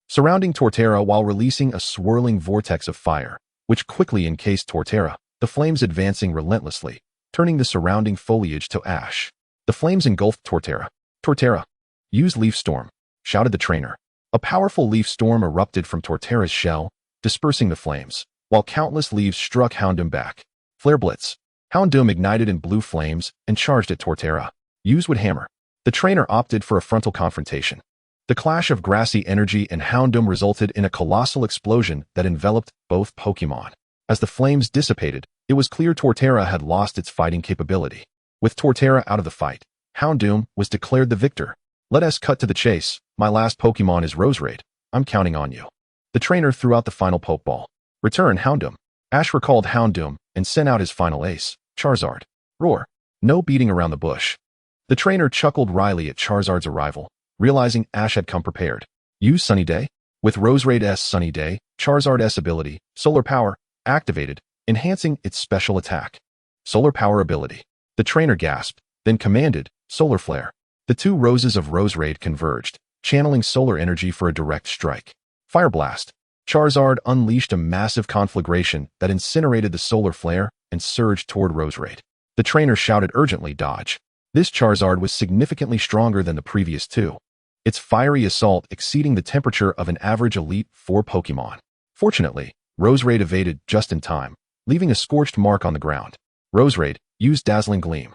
surrounding Torterra while releasing a swirling vortex of fire, which quickly encased Torterra, the flames advancing relentlessly, turning the surrounding foliage to ash. The flames engulfed Torterra. "Torterra, use Leaf Storm," shouted the trainer. A powerful leaf storm erupted from Torterra's shell, dispersing the flames, while countless leaves struck Houndoom back. Flare Blitz. Houndoom ignited in blue flames and charged at Torterra. "Use Wood Hammer." The trainer opted for a frontal confrontation. The clash of grassy energy and Houndoom resulted in a colossal explosion that enveloped both Pokemon. As the flames dissipated, it was clear Torterra had lost its fighting capability. With Torterra out of the fight, Houndoom was declared the victor. "Let us cut to the chase. My last Pokemon is Roserade. I'm counting on you." The trainer threw out the final Pokeball. "Return, Houndoom." Ash recalled Houndoom and sent out his final ace, Charizard. Roar. No beating around the bush. The trainer chuckled wryly at Charizard's arrival, realizing Ash had come prepared. "Use Sunny Day." With Roserade's Sunny Day, Charizard's ability, Solar Power, activated, enhancing its special attack. Solar Power ability. The trainer gasped, then commanded, Solar Flare. The two roses of Roserade converged, channeling solar energy for a direct strike. Fire Blast. Charizard unleashed a massive conflagration that incinerated the solar flare and surged toward Roserade. The trainer shouted urgently, "Dodge." This Charizard was significantly stronger than the previous two, its fiery assault exceeding the temperature of an average Elite Four Pokemon. Fortunately, Roserade evaded just in time, leaving a scorched mark on the ground. Roserade used Dazzling Gleam.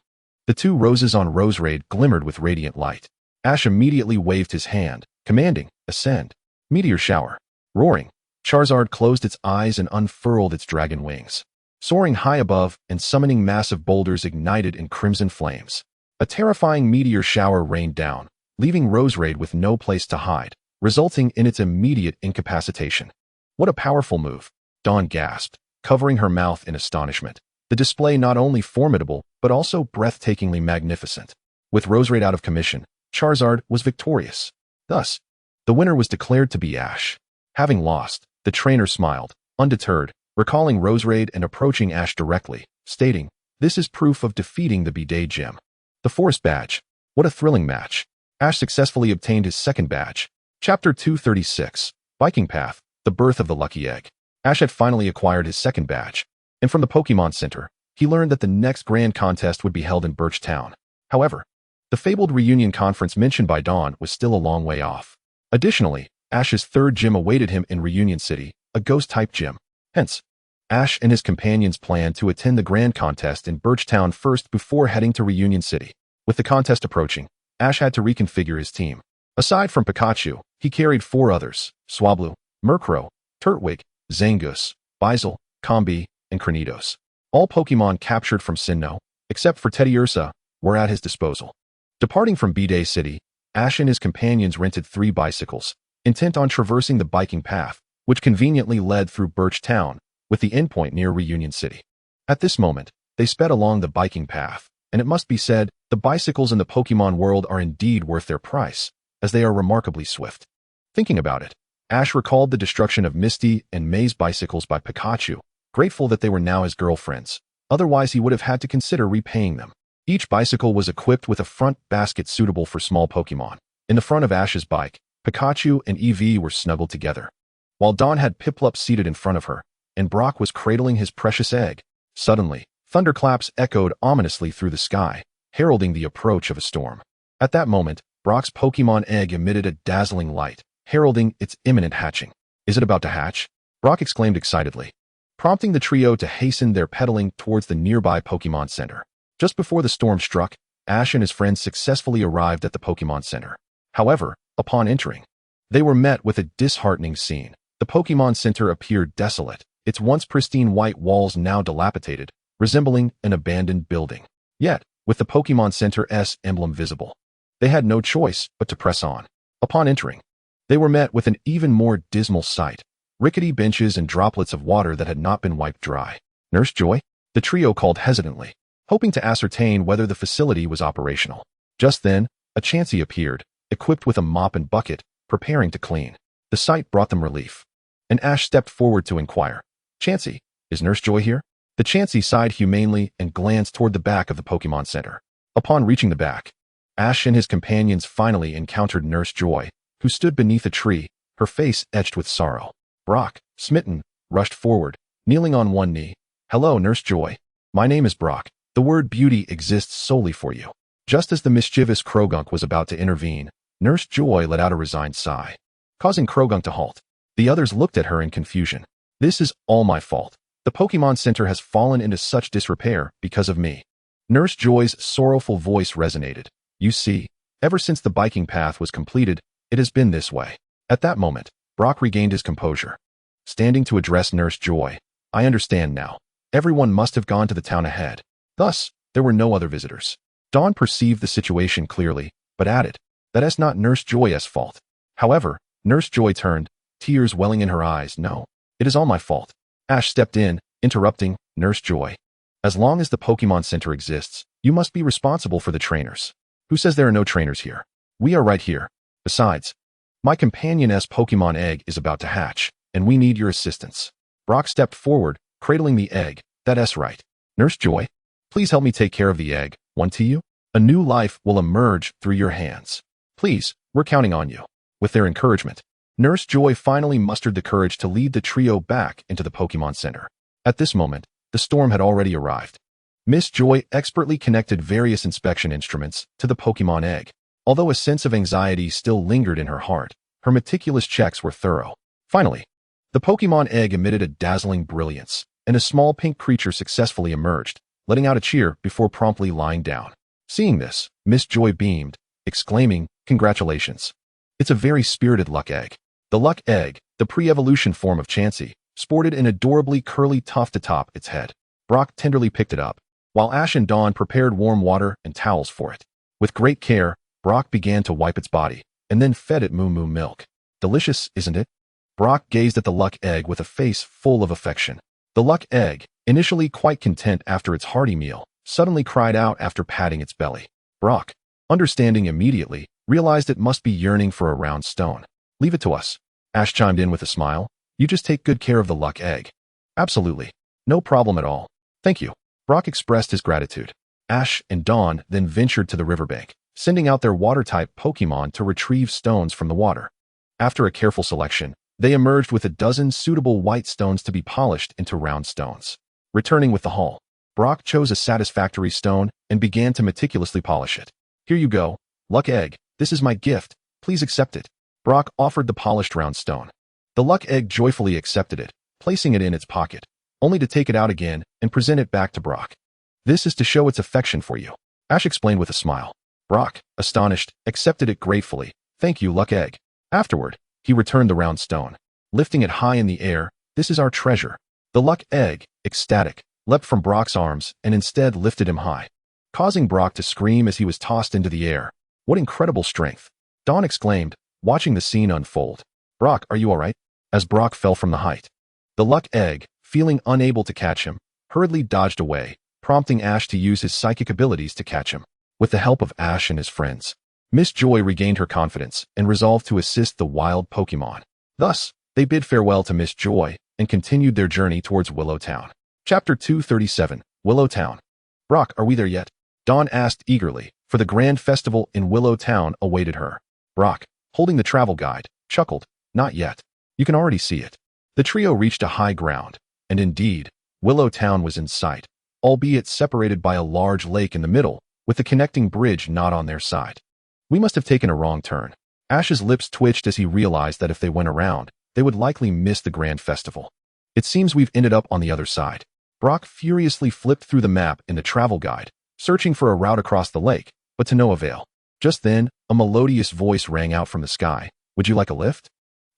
The two roses on Roserade glimmered with radiant light. Ash immediately waved his hand, commanding, "Ascend." Meteor Shower. Roaring, Charizard closed its eyes and unfurled its dragon wings. Soaring high above and summoning massive boulders ignited in crimson flames. A terrifying meteor shower rained down, leaving Roserade with no place to hide, resulting in its immediate incapacitation. "What a powerful move," Dawn gasped, covering her mouth in astonishment. The display not only formidable, but also breathtakingly magnificent. With Roserade out of commission, Charizard was victorious. Thus, the winner was declared to be Ash. Having lost, the trainer smiled, undeterred, recalling Roserade and approaching Ash directly, stating, "This is proof of defeating the B-Day gym." The Forest Badge. What a thrilling match. Ash successfully obtained his second badge. Chapter 236. Viking Path. The Birth of the Lucky Egg. Ash had finally acquired his second badge, and from the Pokémon Center, he learned that the next grand contest would be held in Birch Town. However, the fabled reunion conference mentioned by Dawn was still a long way off. Additionally, Ash's third gym awaited him in Reunion City, a ghost-type gym. Hence, Ash and his companions planned to attend the grand contest in Birch Town first before heading to Reunion City. With the contest approaching, Ash had to reconfigure his team. Aside from Pikachu, he carried 4 others: Swablu, Murkrow, Turtwig, Zangoose, Bizel, Combi, and Cranidos. All Pokemon captured from Sinnoh, except for Teddiursa, were at his disposal. Departing from B-Day City, Ash and his companions rented 3 bicycles, intent on traversing the biking path, which conveniently led through Birch Town, with the endpoint near Reunion City. At this moment, they sped along the biking path, and it must be said, the bicycles in the Pokemon world are indeed worth their price, as they are remarkably swift. Thinking about it, Ash recalled the destruction of Misty and May's bicycles by Pikachu, grateful that they were now his girlfriends. Otherwise, he would have had to consider repaying them. Each bicycle was equipped with a front basket suitable for small Pokemon. In the front of Ash's bike, Pikachu and Eevee were snuggled together, while Dawn had Piplup seated in front of her, and Brock was cradling his precious egg. Suddenly, thunderclaps echoed ominously through the sky, heralding the approach of a storm. At that moment, Brock's Pokemon egg emitted a dazzling light, heralding its imminent hatching. "Is it about to hatch?" Brock exclaimed excitedly, prompting the trio to hasten their pedaling towards the nearby Pokemon Center. Just before the storm struck, Ash and his friends successfully arrived at the Pokemon Center. However, upon entering, they were met with a disheartening scene. The Pokemon Center appeared desolate, its once pristine white walls now dilapidated, resembling an abandoned building. Yet, with the Pokemon Center's emblem visible, they had no choice but to press on. Upon entering, they were met with an even more dismal sight: rickety benches and droplets of water that had not been wiped dry. "Nurse Joy?" the trio called hesitantly, hoping to ascertain whether the facility was operational. Just then, a Chansey appeared, equipped with a mop and bucket, preparing to clean. The sight brought them relief, and Ash stepped forward to inquire, "Chansey, is Nurse Joy here?" The Chansey sighed humanely and glanced toward the back of the Pokemon Center. Upon reaching the back, Ash and his companions finally encountered Nurse Joy, who stood beneath a tree, her face etched with sorrow. Brock, smitten, rushed forward, kneeling on one knee. "Hello, Nurse Joy. My name is Brock. The word beauty exists solely for you." Just as the mischievous Krogunk was about to intervene, Nurse Joy let out a resigned sigh, causing Krogunk to halt. The others looked at her in confusion. "This is all my fault. The Pokemon Center has fallen into such disrepair because of me." Nurse Joy's sorrowful voice resonated. "You see, ever since the biking path was completed, it has been this way." At that moment, Brock regained his composure, standing to address Nurse Joy. "I understand now. Everyone must have gone to the town ahead. Thus, there were no other visitors." Dawn perceived the situation clearly, but added, "That's not Nurse Joy's fault." However, Nurse Joy turned, tears welling in her eyes. "No, it is all my fault." Ash stepped in, interrupting, "Nurse Joy, as long as the Pokemon Center exists, you must be responsible for the trainers." "Who says there are no trainers here? We are right here. Besides, my companion's Pokemon egg is about to hatch, and we need your assistance." Brock stepped forward, cradling the egg. "That's right. Nurse Joy, please help me take care of the egg, won't you? A new life will emerge through your hands. Please, we're counting on you." With their encouragement, Nurse Joy finally mustered the courage to lead the trio back into the Pokemon Center. At this moment, the storm had already arrived. Miss Joy expertly connected various inspection instruments to the Pokemon egg. Although a sense of anxiety still lingered in her heart, her meticulous checks were thorough. Finally, the Pokemon egg emitted a dazzling brilliance, and a small pink creature successfully emerged, letting out a cheer before promptly lying down. Seeing this, Miss Joy beamed, exclaiming, "Congratulations. It's a very spirited luck egg." The luck egg, the pre-evolution form of Chansey, sported an adorably curly tuft atop its head. Brock tenderly picked it up, while Ash and Dawn prepared warm water and towels for it. With great care, Brock began to wipe its body, and then fed it moo moo milk. "Delicious, isn't it?" Brock gazed at the luck egg with a face full of affection. The luck egg, initially quite content after its hearty meal, suddenly cried out after patting its belly. Brock, understanding immediately, realized it must be yearning for a round stone. Leave it to us. Ash chimed in with a smile. You just take good care of the luck egg. Absolutely. No problem at all. Thank you. Brock expressed his gratitude. Ash and Dawn then ventured to the riverbank, sending out their water-type Pokémon to retrieve stones from the water. After a careful selection, they emerged with a dozen suitable white stones to be polished into round stones. Returning with the haul, Brock chose a satisfactory stone and began to meticulously polish it. Here you go, luck egg. This is my gift. Please accept it. Brock offered the polished round stone. The luck egg joyfully accepted it, placing it in its pocket, only to take it out again and present it back to Brock. This is to show its affection for you, Ash explained with a smile. Brock, astonished, accepted it gratefully. Thank you, luck egg. Afterward, he returned the round stone, lifting it high in the air. This is our treasure. The luck egg, ecstatic, leapt from Brock's arms and instead lifted him high, causing Brock to scream as he was tossed into the air. What incredible strength! Dawn exclaimed, watching the scene unfold. Brock, are you all right? As Brock fell from the height, the luck egg, feeling unable to catch him, hurriedly dodged away, prompting Ash to use his psychic abilities to catch him. With the help of Ash and his friends, Miss Joy regained her confidence and resolved to assist the wild Pokémon. Thus, they bid farewell to Miss Joy and continued their journey towards Willow Town. Chapter 237, Willow Town. Brock, are we there yet? Dawn asked eagerly, for the grand festival in Willow Town awaited her. Brock, holding the travel guide, chuckled, not yet. You can already see it. The trio reached a high ground, and indeed, Willow Town was in sight, albeit separated by a large lake in the middle, with the connecting bridge not on their side. We must have taken a wrong turn. Ash's lips twitched as he realized that if they went around, they would likely miss the grand festival. It seems we've ended up on the other side. Brock furiously flipped through the map in the travel guide, searching for a route across the lake, but to no avail. Just then, a melodious voice rang out from the sky. Would you like a lift?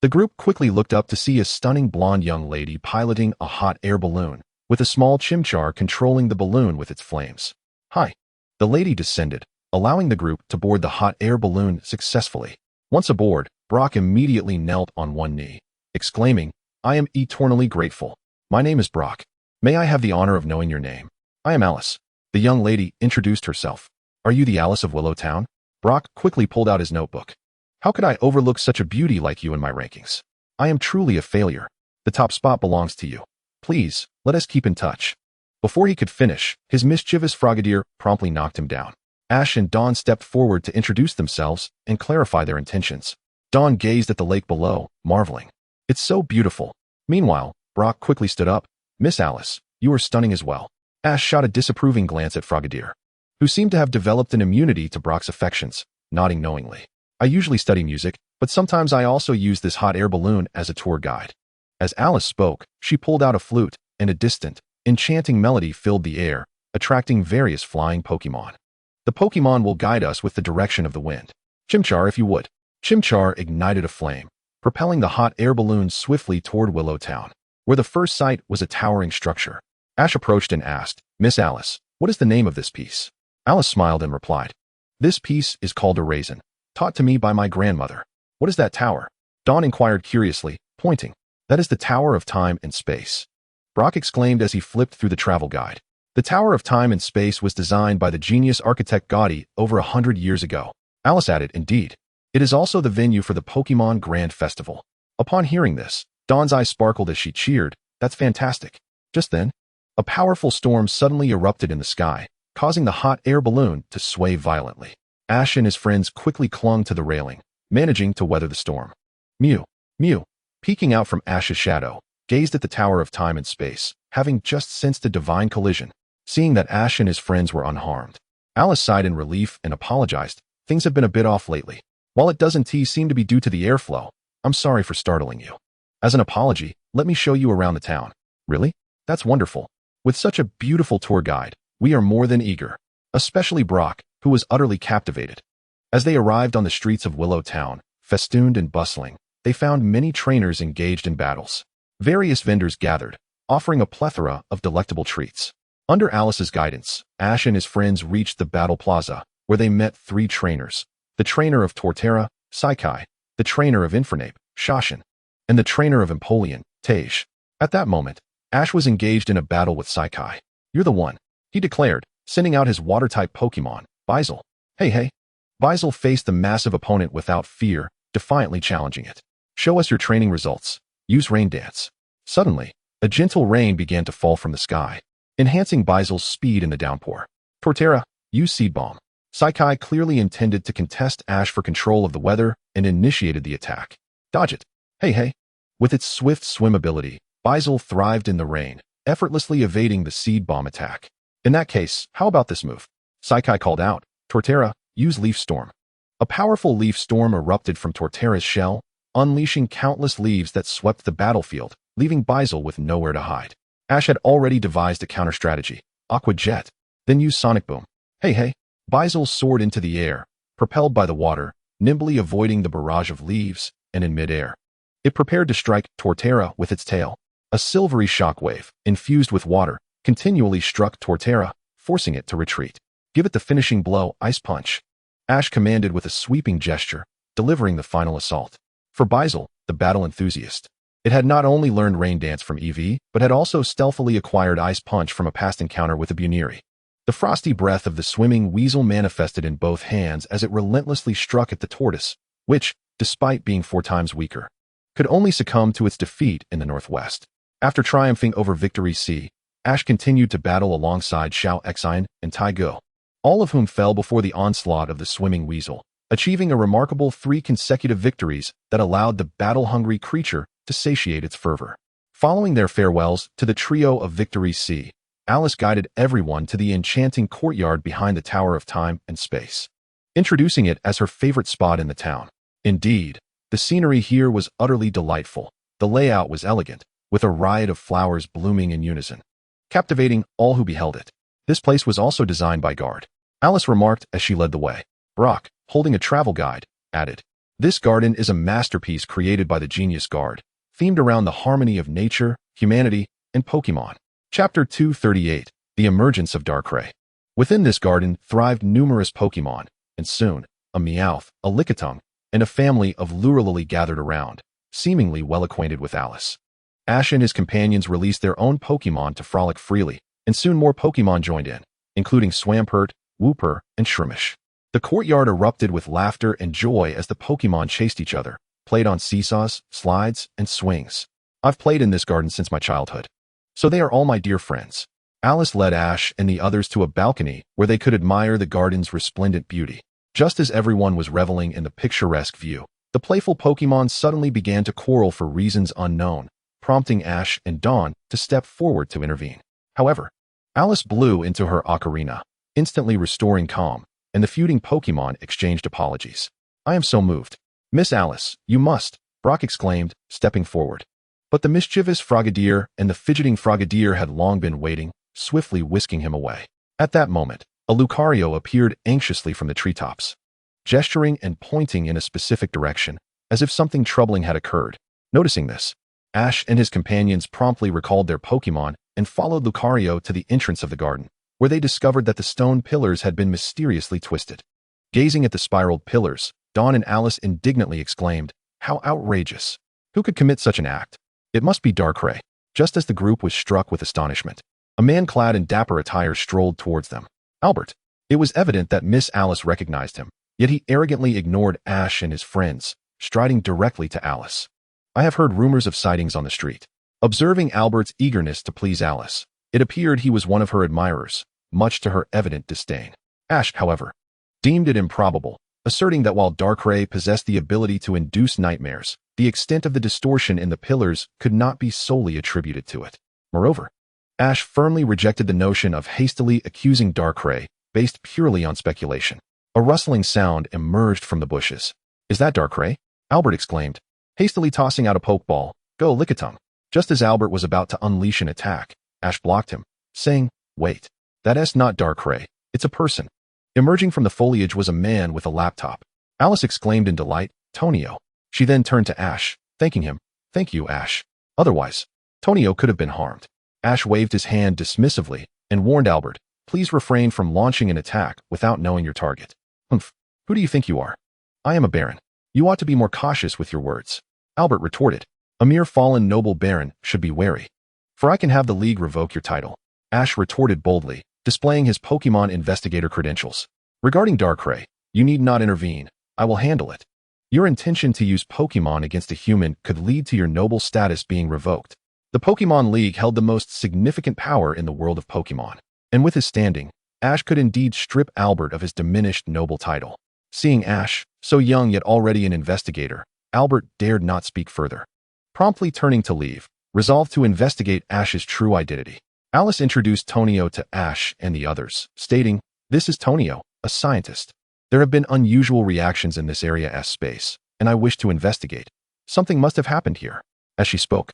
The group quickly looked up to see a stunning blonde young lady piloting a hot air balloon, with a small Chimchar controlling the balloon with its flames. Hi. The lady descended, allowing the group to board the hot air balloon successfully. Once aboard, Brock immediately knelt on one knee, exclaiming, I am eternally grateful. My name is Brock. May I have the honor of knowing your name? I am Alice. The young lady introduced herself. Are you the Alice of Willow Town? Brock quickly pulled out his notebook. How could I overlook such a beauty like you in my rankings? I am truly a failure. The top spot belongs to you. Please, let us keep in touch. Before he could finish, his mischievous Frogadier promptly knocked him down. Ash and Dawn stepped forward to introduce themselves and clarify their intentions. Dawn gazed at the lake below, marveling. It's so beautiful. Meanwhile, Brock quickly stood up. Miss Alice, you are stunning as well. Ash shot a disapproving glance at Frogadier, who seemed to have developed an immunity to Brock's affections, nodding knowingly. I usually study music, but sometimes I also use this hot air balloon as a tour guide. As Alice spoke, she pulled out a flute, and a distant, enchanting melody filled the air, attracting various flying Pokémon. The Pokémon will guide us with the direction of the wind. Chimchar, if you would. Chimchar ignited a flame, propelling the hot air balloon swiftly toward Willow Town, where the first sight was a towering structure. Ash approached and asked, Miss Alice, what is the name of this piece? Alice smiled and replied, This piece is called a raisin, taught to me by my grandmother. What is that tower? Dawn inquired curiously, pointing. That is the Tower of Time and Space. Brock exclaimed as he flipped through the travel guide. The Tower of Time and Space was designed by the genius architect Gaudi over 100 years ago. Alice added, indeed. It is also the venue for the Pokémon Grand Festival. Upon hearing this, Dawn's eyes sparkled as she cheered. That's fantastic. Just then, a powerful storm suddenly erupted in the sky, causing the hot air balloon to sway violently. Ash and his friends quickly clung to the railing, managing to weather the storm. Mew, Mew, peeking out from Ash's shadow, gazed at the Tower of Time and Space, having just sensed a divine collision. Seeing that Ash and his friends were unharmed, Alice sighed in relief and apologized. Things have been a bit off lately. While it doesn't seem to be due to the airflow, I'm sorry for startling you. As an apology, let me show you around the town. Really? That's wonderful. With such a beautiful tour guide, we are more than eager. Especially Brock, who was utterly captivated. As they arrived on the streets of Willow Town, festooned and bustling, they found many trainers engaged in battles. Various vendors gathered, offering a plethora of delectable treats. Under Alice's guidance, Ash and his friends reached the Battle Plaza, where they met 3 trainers. The trainer of Torterra, Saikai, the trainer of Infernape, Shashin, and the trainer of Empoleon, Tej. At that moment, Ash was engaged in a battle with Saikai. You're the one, he declared, sending out his water-type Pokémon, Bizel. Hey. Basil faced the massive opponent without fear, defiantly challenging it. Show us your training results. Use rain dance. Suddenly, a gentle rain began to fall from the sky, enhancing Basil's speed in the downpour. Torterra, use seed bomb. Saikai clearly intended to contest Ash for control of the weather and initiated the attack. Dodge it. Hey. With its swift swim ability, Basil thrived in the rain, effortlessly evading the seed bomb attack. In that case, how about this move? Saikai called out. Torterra, use leaf storm. A powerful leaf storm erupted from Torterra's shell, unleashing countless leaves that swept the battlefield, leaving Basil with nowhere to hide. Ash had already devised a counter-strategy, Aqua Jet, then used Sonic Boom. Hey. Basil soared into the air, propelled by the water, nimbly avoiding the barrage of leaves, and in midair. It prepared to strike Torterra with its tail. A silvery shockwave, infused with water, continually struck Torterra, forcing it to retreat. Give it the finishing blow, Ice Punch. Ash commanded with a sweeping gesture, delivering the final assault. For Basil, the battle enthusiast, it had not only learned Rain Dance from EV, but had also stealthily acquired Ice Punch from a past encounter with a Buniri. The frosty breath of the swimming weasel manifested in both hands as it relentlessly struck at the tortoise, which, despite being 4 times weaker, could only succumb to its defeat in the northwest. After triumphing over Victory C, Ash continued to battle alongside Xiao Exine and Tai Go, all of whom fell before the onslaught of the swimming weasel, achieving a remarkable 3 consecutive victories that allowed the battle-hungry creature to satiate its fervor. Following their farewells to the trio of Victory C, Alice guided everyone to the enchanting courtyard behind the Tower of Time and Space, introducing it as her favorite spot in the town. Indeed, the scenery here was utterly delightful. The layout was elegant, with a riot of flowers blooming in unison, captivating all who beheld it. This place was also designed by Guard, Alice remarked as she led the way. Brock, holding a travel guide, added, "This garden is a masterpiece created by the genius Guard, themed around the harmony of nature, humanity, and Pokémon." Chapter 238, The Emergence of Darkrai. Within this garden thrived numerous Pokémon, and soon, a Meowth, a Lickitung, and a family of Luralili gathered around, seemingly well acquainted with Alice. Ash and his companions released their own Pokémon to frolic freely, and soon more Pokémon joined in, including Swampert, Wooper, and Shrimish. The courtyard erupted with laughter and joy as the Pokémon chased each other, played on seesaws, slides, and swings. I've played in this garden since my childhood, so they are all my dear friends. Alice led Ash and the others to a balcony where they could admire the garden's resplendent beauty. Just as everyone was reveling in the picturesque view, the playful Pokémon suddenly began to quarrel for reasons unknown, prompting Ash and Dawn to step forward to intervene. However, Alice blew into her ocarina, instantly restoring calm, and the feuding Pokémon exchanged apologies. "I am so moved. Miss Alice, you must," Brock exclaimed, stepping forward. But the mischievous Frogadier and the fidgeting Frogadier had long been waiting, swiftly whisking him away. At that moment, a Lucario appeared anxiously from the treetops, gesturing and pointing in a specific direction, as if something troubling had occurred. Noticing this, Ash and his companions promptly recalled their Pokémon and followed Lucario to the entrance of the garden, where they discovered that the stone pillars had been mysteriously twisted. Gazing at the spiraled pillars, Dawn and Alice indignantly exclaimed, "How outrageous! Who could commit such an act? It must be Darkrai." Just as the group was struck with astonishment, a man clad in dapper attire strolled towards them. Albert. It was evident that Miss Alice recognized him, yet he arrogantly ignored Ash and his friends, striding directly to Alice. "I have heard rumors of sightings on the street." Observing Albert's eagerness to please Alice, it appeared he was one of her admirers, much to her evident disdain. Ash, however, deemed it improbable, asserting that while Darkrai possessed the ability to induce nightmares, the extent of the distortion in the pillars could not be solely attributed to it. Moreover, Ash firmly rejected the notion of hastily accusing Darkrai based purely on speculation. A rustling sound emerged from the bushes. "Is that Darkrai?" Albert exclaimed, hastily tossing out a pokeball. "Go, Lickitung." Just as Albert was about to unleash an attack, Ash blocked him, saying, "Wait, that's not Darkrai, it's a person." Emerging from the foliage was a man with a laptop. Alice exclaimed in delight, "Tonio." She then turned to Ash, thanking him. "Thank you, Ash. Otherwise, Tonio could have been harmed." Ash waved his hand dismissively and warned Albert, "Please refrain from launching an attack without knowing your target." "Humph, who do you think you are? I am a baron. You ought to be more cautious with your words." Albert retorted, "A mere fallen noble baron should be wary. For I can have the League revoke your title." Ash retorted boldly, displaying his Pokémon investigator credentials. Regarding Darkrai, You need not intervene. I will handle it. Your intention to use Pokémon against a human could lead to your noble status being revoked. The Pokémon League held the most significant power in the world of Pokémon, and with his standing, Ash could indeed strip Albert of his diminished noble title. Seeing Ash, so young yet already an investigator, Albert dared not speak further. Promptly turning to leave, resolved to investigate Ash's true identity. Alice introduced Tonio to Ash and the others, stating, "This is Tonio, a scientist. There have been unusual reactions in this area S space, and I wish to investigate. Something must have happened here." As she spoke,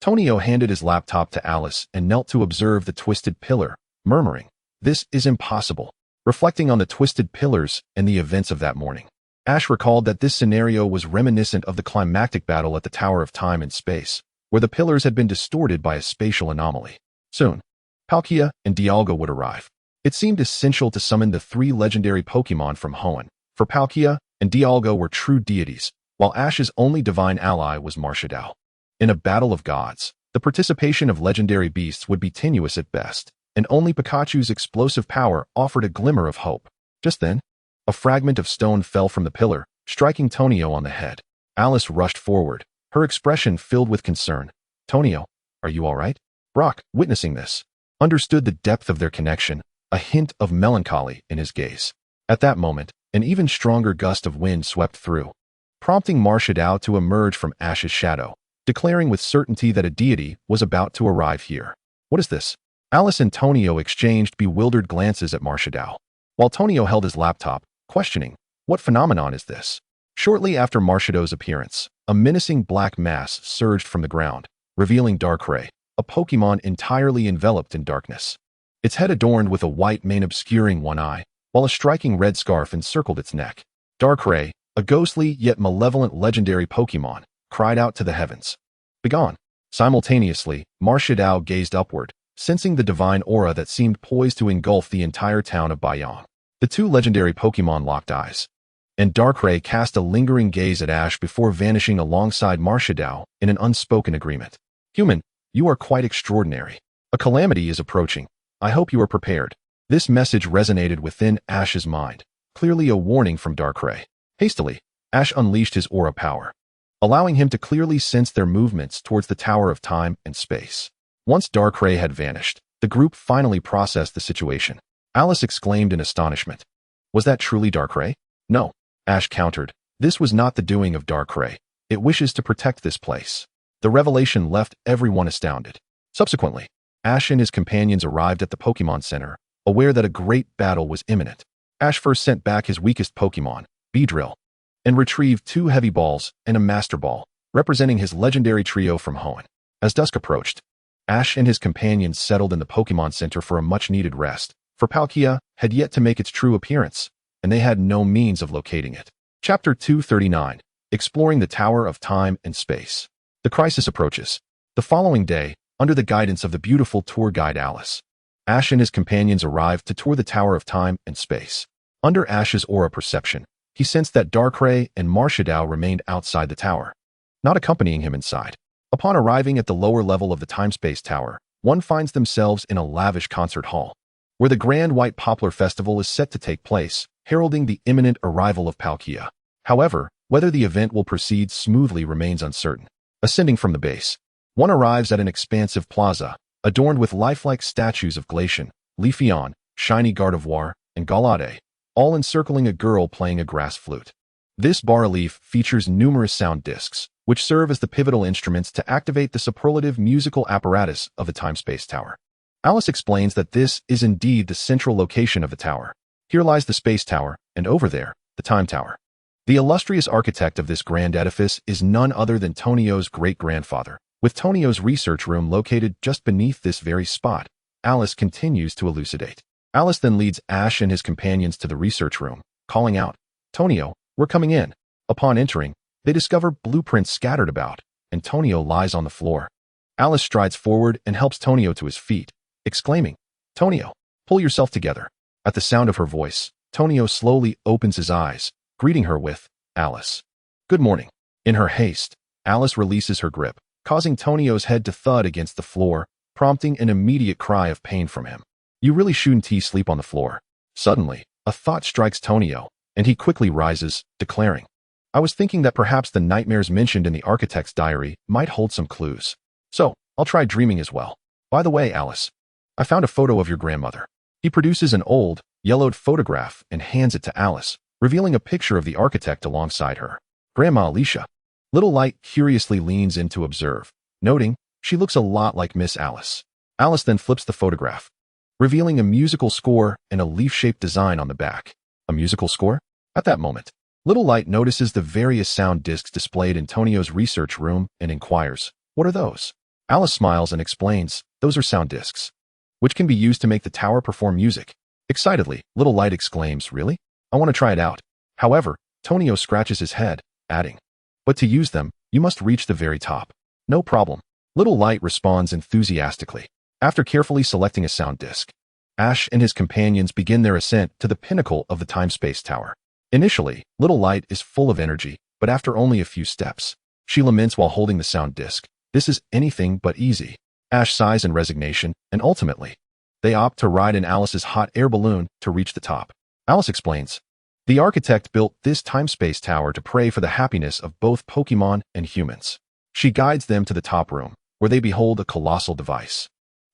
Tonio handed his laptop to Alice and knelt to observe the twisted pillar, murmuring, "This is impossible," reflecting on the twisted pillars and the events of that morning. Ash recalled that this scenario was reminiscent of the climactic battle at the Tower of Time and Space, where the pillars had been distorted by a spatial anomaly. Soon, Palkia and Dialga would arrive. It seemed essential to summon the 3 legendary Pokémon from Hoenn, for Palkia and Dialga were true deities, while Ash's only divine ally was Marshadal. In a battle of gods, the participation of legendary beasts would be tenuous at best, and only Pikachu's explosive power offered a glimmer of hope. Just then, a fragment of stone fell from the pillar, striking Tonio on the head. Alice rushed forward, her expression filled with concern. "Tonio, are you all right?" Brock, witnessing this, understood the depth of their connection, a hint of melancholy in his gaze. At that moment, an even stronger gust of wind swept through, prompting Marshadal to emerge from Ash's shadow, declaring with certainty that a deity was about to arrive here. "What is this?" Alice and Tonio exchanged bewildered glances at Marshadal, while Tonio held his laptop, questioning, "What phenomenon is this?" Shortly after Marshadal's appearance, a menacing black mass surged from the ground, revealing Darkrai, a Pokémon entirely enveloped in darkness. Its head adorned with a white mane obscuring one eye, while a striking red scarf encircled its neck. Darkrai, a ghostly yet malevolent legendary Pokémon, cried out to the heavens, "Begone!" Simultaneously, Marshadal gazed upward, sensing the divine aura that seemed poised to engulf the entire town of Bayong. The 2 legendary Pokémon locked eyes, and Darkrai cast a lingering gaze at Ash before vanishing alongside Marshadal in an unspoken agreement. "Human, you are quite extraordinary. A calamity is approaching. I hope you are prepared." This message resonated within Ash's mind, clearly a warning from Darkrai. Hastily, Ash unleashed his aura power, allowing him to clearly sense their movements towards the Tower of Time and Space. Once Darkrai had vanished, the group finally processed the situation. Alice exclaimed in astonishment, "Was that truly Darkrai?" "No," Ash countered. "This was not the doing of Darkrai. It wishes to protect this place." The revelation left everyone astounded. Subsequently, Ash and his companions arrived at the Pokémon Center, aware that a great battle was imminent. Ash first sent back his weakest Pokémon, Beedrill, and retrieved 2 heavy balls and a Master Ball, representing his legendary trio from Hoenn. As dusk approached, Ash and his companions settled in the Pokémon Center for a much-needed rest, for Palkia had yet to make its true appearance, and they had no means of locating it. Chapter 239, Exploring the Tower of Time and Space. The crisis approaches. The following day, under the guidance of the beautiful tour guide Alice, Ash and his companions arrived to tour the Tower of Time and Space. Under Ash's aura perception, he sensed that Darkrai and Marshadal remained outside the tower, not accompanying him inside. Upon arriving at the lower level of the Time-Space Tower, one finds themselves in a lavish concert hall, where the Grand White Poplar Festival is set to take place, heralding the imminent arrival of Palkia. However, whether the event will proceed smoothly remains uncertain. Ascending from the base, one arrives at an expansive plaza, adorned with lifelike statues of Glaceon, Leafeon, Shiny Gardevoir, and Galade, all encircling a girl playing a grass flute. This bas-relief features numerous sound discs, which serve as the pivotal instruments to activate the superlative musical apparatus of the Time-Space Tower. Alice explains that this is indeed the central location of the tower. Here lies the Space Tower, and over there, the Time Tower. The illustrious architect of this grand edifice is none other than Tonio's great-grandfather, with Tonio's research room located just beneath this very spot. Alice continues to elucidate. Alice then leads Ash and his companions to the research room, calling out, "Tonio, we're coming in." Upon entering, they discover blueprints scattered about, and Tonio lies on the floor. Alice strides forward and helps Tonio to his feet, exclaiming, "Tonio, pull yourself together." At the sound of her voice, Tonio slowly opens his eyes, greeting her with, "Alice. Good morning." In her haste, Alice releases her grip, causing Tonio's head to thud against the floor, prompting an immediate cry of pain from him. "You really shouldn't sleep on the floor." Suddenly, a thought strikes Tonio, and he quickly rises, declaring, I was thinking that perhaps the nightmares mentioned in the architect's diary might hold some clues. So, I'll try dreaming as well. By the way, Alice, I found a photo of your grandmother. He produces an old, yellowed photograph and hands it to Alice, revealing a picture of the architect alongside her. Grandma Alicia. Little Light curiously leans in to observe, noting she looks a lot like Miss Alice. Alice then flips the photograph, revealing a musical score and a leaf-shaped design on the back. A musical score? At that moment, Little Light notices the various sound discs displayed in Tonio's research room and inquires, what are those? Alice smiles and explains, those are sound discs, which can be used to make the tower perform music. Excitedly, Little Light exclaims, really? I want to try it out. However, Tonio scratches his head, adding, but to use them, you must reach the very top. No problem. Little Light responds enthusiastically. After carefully selecting a sound disc, Ash and his companions begin their ascent to the pinnacle of the time-space tower. Initially, Little Light is full of energy, but after only a few steps, she laments while holding the sound disc. This is anything but easy. Ash sighs in resignation, and ultimately, they opt to ride in Alice's hot air balloon to reach the top. Alice explains, the architect built this time-space tower to pray for the happiness of both Pokémon and humans. She guides them to the top room, where they behold a colossal device,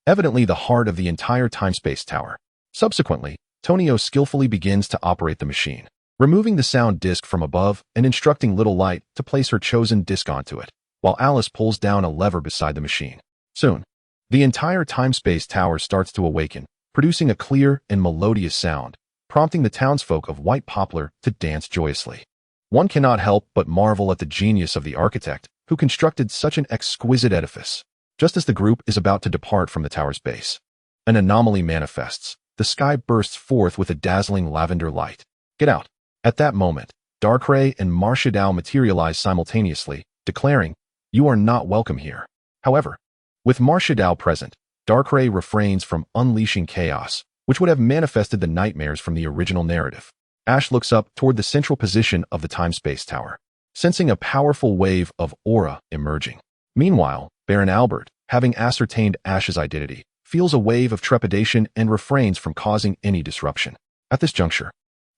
evidently the heart of the entire time-space tower. Subsequently, Tonio skillfully begins to operate the machine, removing the sound disc from above and instructing Little Light to place her chosen disc onto it, while Alice pulls down a lever beside the machine. Soon, the entire time-space tower starts to awaken, producing a clear and melodious sound, prompting the townsfolk of White Poplar to dance joyously. One cannot help but marvel at the genius of the architect who constructed such an exquisite edifice. Just as the group is about to depart from the tower's base, an anomaly manifests. The sky bursts forth with a dazzling lavender light. Get out. At that moment, Darkrai and Marshadao materialize simultaneously, declaring, you are not welcome here. However, with Marshadao present, Darkrai refrains from unleashing chaos, which would have manifested the nightmares from the original narrative. Ash looks up toward the central position of the time-space tower, sensing a powerful wave of aura emerging. Meanwhile, Baron Albert, having ascertained Ash's identity, feels a wave of trepidation and refrains from causing any disruption. At this juncture,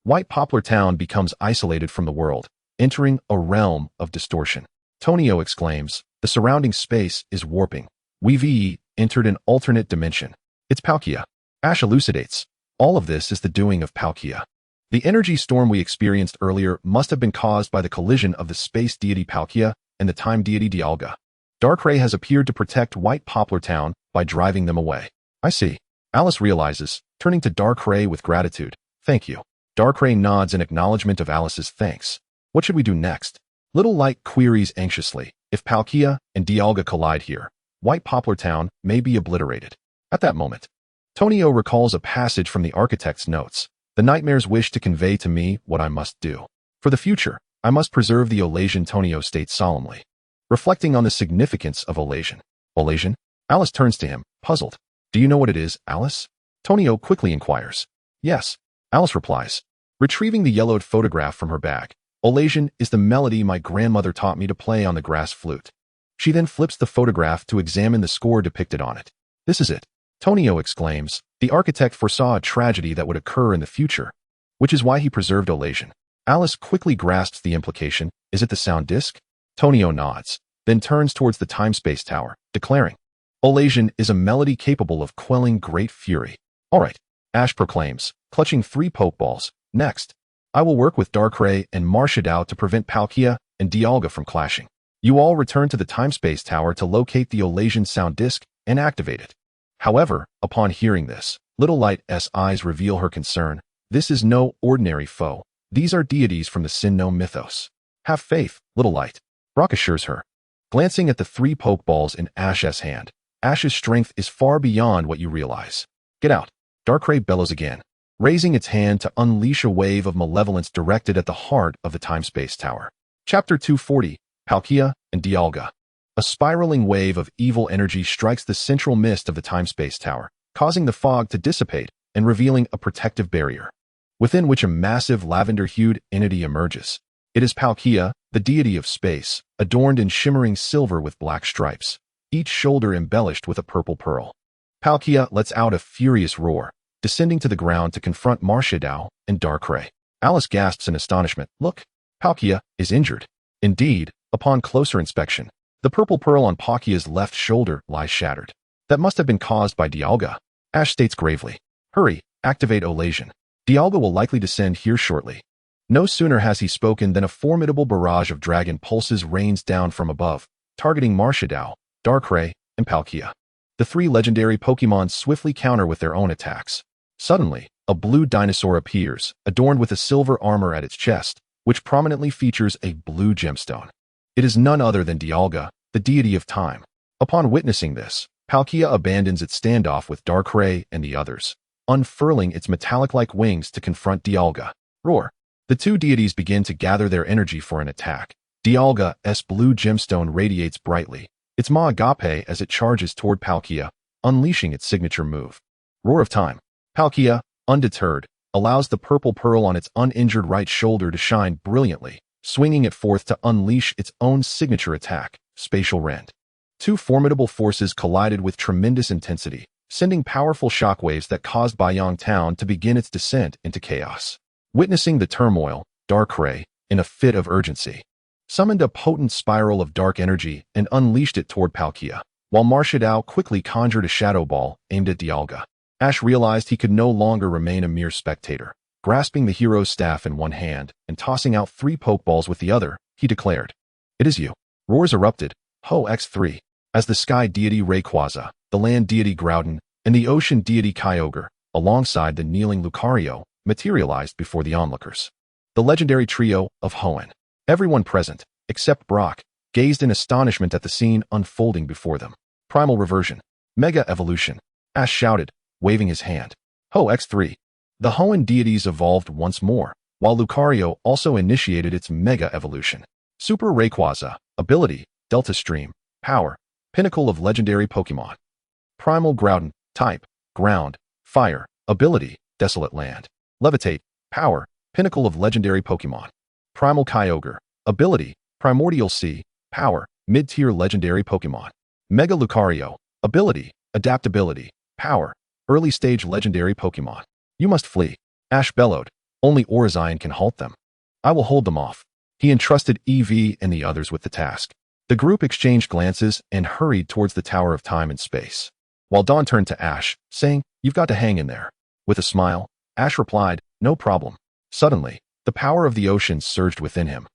White Poplar Town becomes isolated from the world, entering a realm of distortion. Tonio exclaims, the surrounding space is warping. We've entered an alternate dimension. It's Palkia. Ash elucidates, all of this is the doing of Palkia. The energy storm we experienced earlier must have been caused by the collision of the space deity Palkia and the time deity Dialga. Darkrai has appeared to protect White Poplar Town by driving them away. I see. Alice realizes, turning to Darkrai with gratitude. Thank you. Darkrai nods in acknowledgement of Alice's thanks. What should we do next? Little Light queries anxiously. If Palkia and Dialga collide here, White Poplar Town may be obliterated. At that moment, Tonio recalls a passage from the architect's notes. The nightmares wish to convey to me what I must do. For the future, I must preserve the Olasian, Tonio states solemnly, reflecting on the significance of Olasian. Olasian? Alice turns to him, puzzled. Do you know what it is, Alice? Tonio quickly inquires. Yes. Alice replies, retrieving the yellowed photograph from her bag. Olasian is the melody my grandmother taught me to play on the grass flute. She then flips the photograph to examine the score depicted on it. This is it. Tonio exclaims, the architect foresaw a tragedy that would occur in the future, which is why he preserved Olasian. Alice quickly grasps the implication. Is it the sound disc? Tonio nods, then turns towards the time-space tower, declaring, Olasian is a melody capable of quelling great fury. All right, Ash proclaims, clutching 3 Pokeballs. Next, I will work with Darkrai and Marshadao to prevent Palkia and Dialga from clashing. You all return to the time-space tower to locate the Olasian sound disc and activate it. However, upon hearing this, Little Light's eyes reveal her concern. This is no ordinary foe. These are deities from the Sinnoh mythos. Have faith, Little Light. Brock assures her. Glancing at the 3 Pokeballs in Ash's hand, Ash's strength is far beyond what you realize. Get out. Darkrai bellows again, raising its hand to unleash a wave of malevolence directed at the heart of the time-space tower. Chapter 240, Palkia and Dialga. A spiraling wave of evil energy strikes the central mist of the time-space tower, causing the fog to dissipate and revealing a protective barrier, within which a massive lavender-hued entity emerges. It is Palkia, the deity of space, adorned in shimmering silver with black stripes, each shoulder embellished with a purple pearl. Palkia lets out a furious roar, descending to the ground to confront Marshadao and Darkrai. Alice gasps in astonishment. Look, Palkia is injured. Indeed, upon closer inspection, the purple pearl on Palkia's left shoulder lies shattered. That must have been caused by Dialga. Ash states gravely. Hurry, activate Olasian. Dialga will likely descend here shortly. No sooner has he spoken than a formidable barrage of dragon pulses rains down from above, targeting Marshadao, Darkrai, and Palkia. The three legendary Pokémon swiftly counter with their own attacks. Suddenly, a blue dinosaur appears, adorned with a silver armor at its chest, which prominently features a blue gemstone. It is none other than Dialga, the deity of time. Upon witnessing this, Palkia abandons its standoff with Darkrai and the others, unfurling its metallic-like wings to confront Dialga. Roar! The two deities begin to gather their energy for an attack. Dialga's blue gemstone radiates brightly, its Ma Agape as it charges toward Palkia, unleashing its signature move. Roar of Time. Palkia, undeterred, allows the purple pearl on its uninjured right shoulder to shine brilliantly, swinging it forth to unleash its own signature attack, Spatial Rend. Two formidable forces collided with tremendous intensity, sending powerful shockwaves that caused Bayang Town to begin its descent into chaos. Witnessing the turmoil, Darkrai, in a fit of urgency, summoned a potent spiral of dark energy and unleashed it toward Palkia, while Marshadao quickly conjured a shadow ball aimed at Dialga. Ash realized he could no longer remain a mere spectator. Grasping the hero's staff in one hand and tossing out 3 Pokeballs with the other, he declared, "It is you." Roars erupted, Ho X3, as the sky deity Rayquaza, the land deity Groudon, and the ocean deity Kyogre, alongside the kneeling Lucario, materialized before the onlookers. The legendary trio of Hoenn. Everyone present, except Brock, gazed in astonishment at the scene unfolding before them. Primal Reversion. Mega Evolution. Ash shouted, waving his hand. Ho X3. The Hoenn deities evolved once more, while Lucario also initiated its Mega Evolution. Super Rayquaza. Ability, Delta Stream. Power, Pinnacle of Legendary Pokémon. Primal Groudon. Type, Ground. Fire. Ability, Desolate Land. Levitate. Power, Pinnacle of Legendary Pokémon. Primal Kyogre. Ability, Primordial Sea. Power, Mid-Tier Legendary Pokémon. Mega Lucario. Ability, Adaptability. Power, Early Stage Legendary Pokémon. You must flee. Ash bellowed. Only Orizion can halt them. I will hold them off. He entrusted Eevee and the others with the task. The group exchanged glances and hurried towards the Tower of Time and Space, while Dawn turned to Ash, saying, "You've got to hang in there." With a smile, Ash replied, "No problem." Suddenly, the power of the ocean surged within him,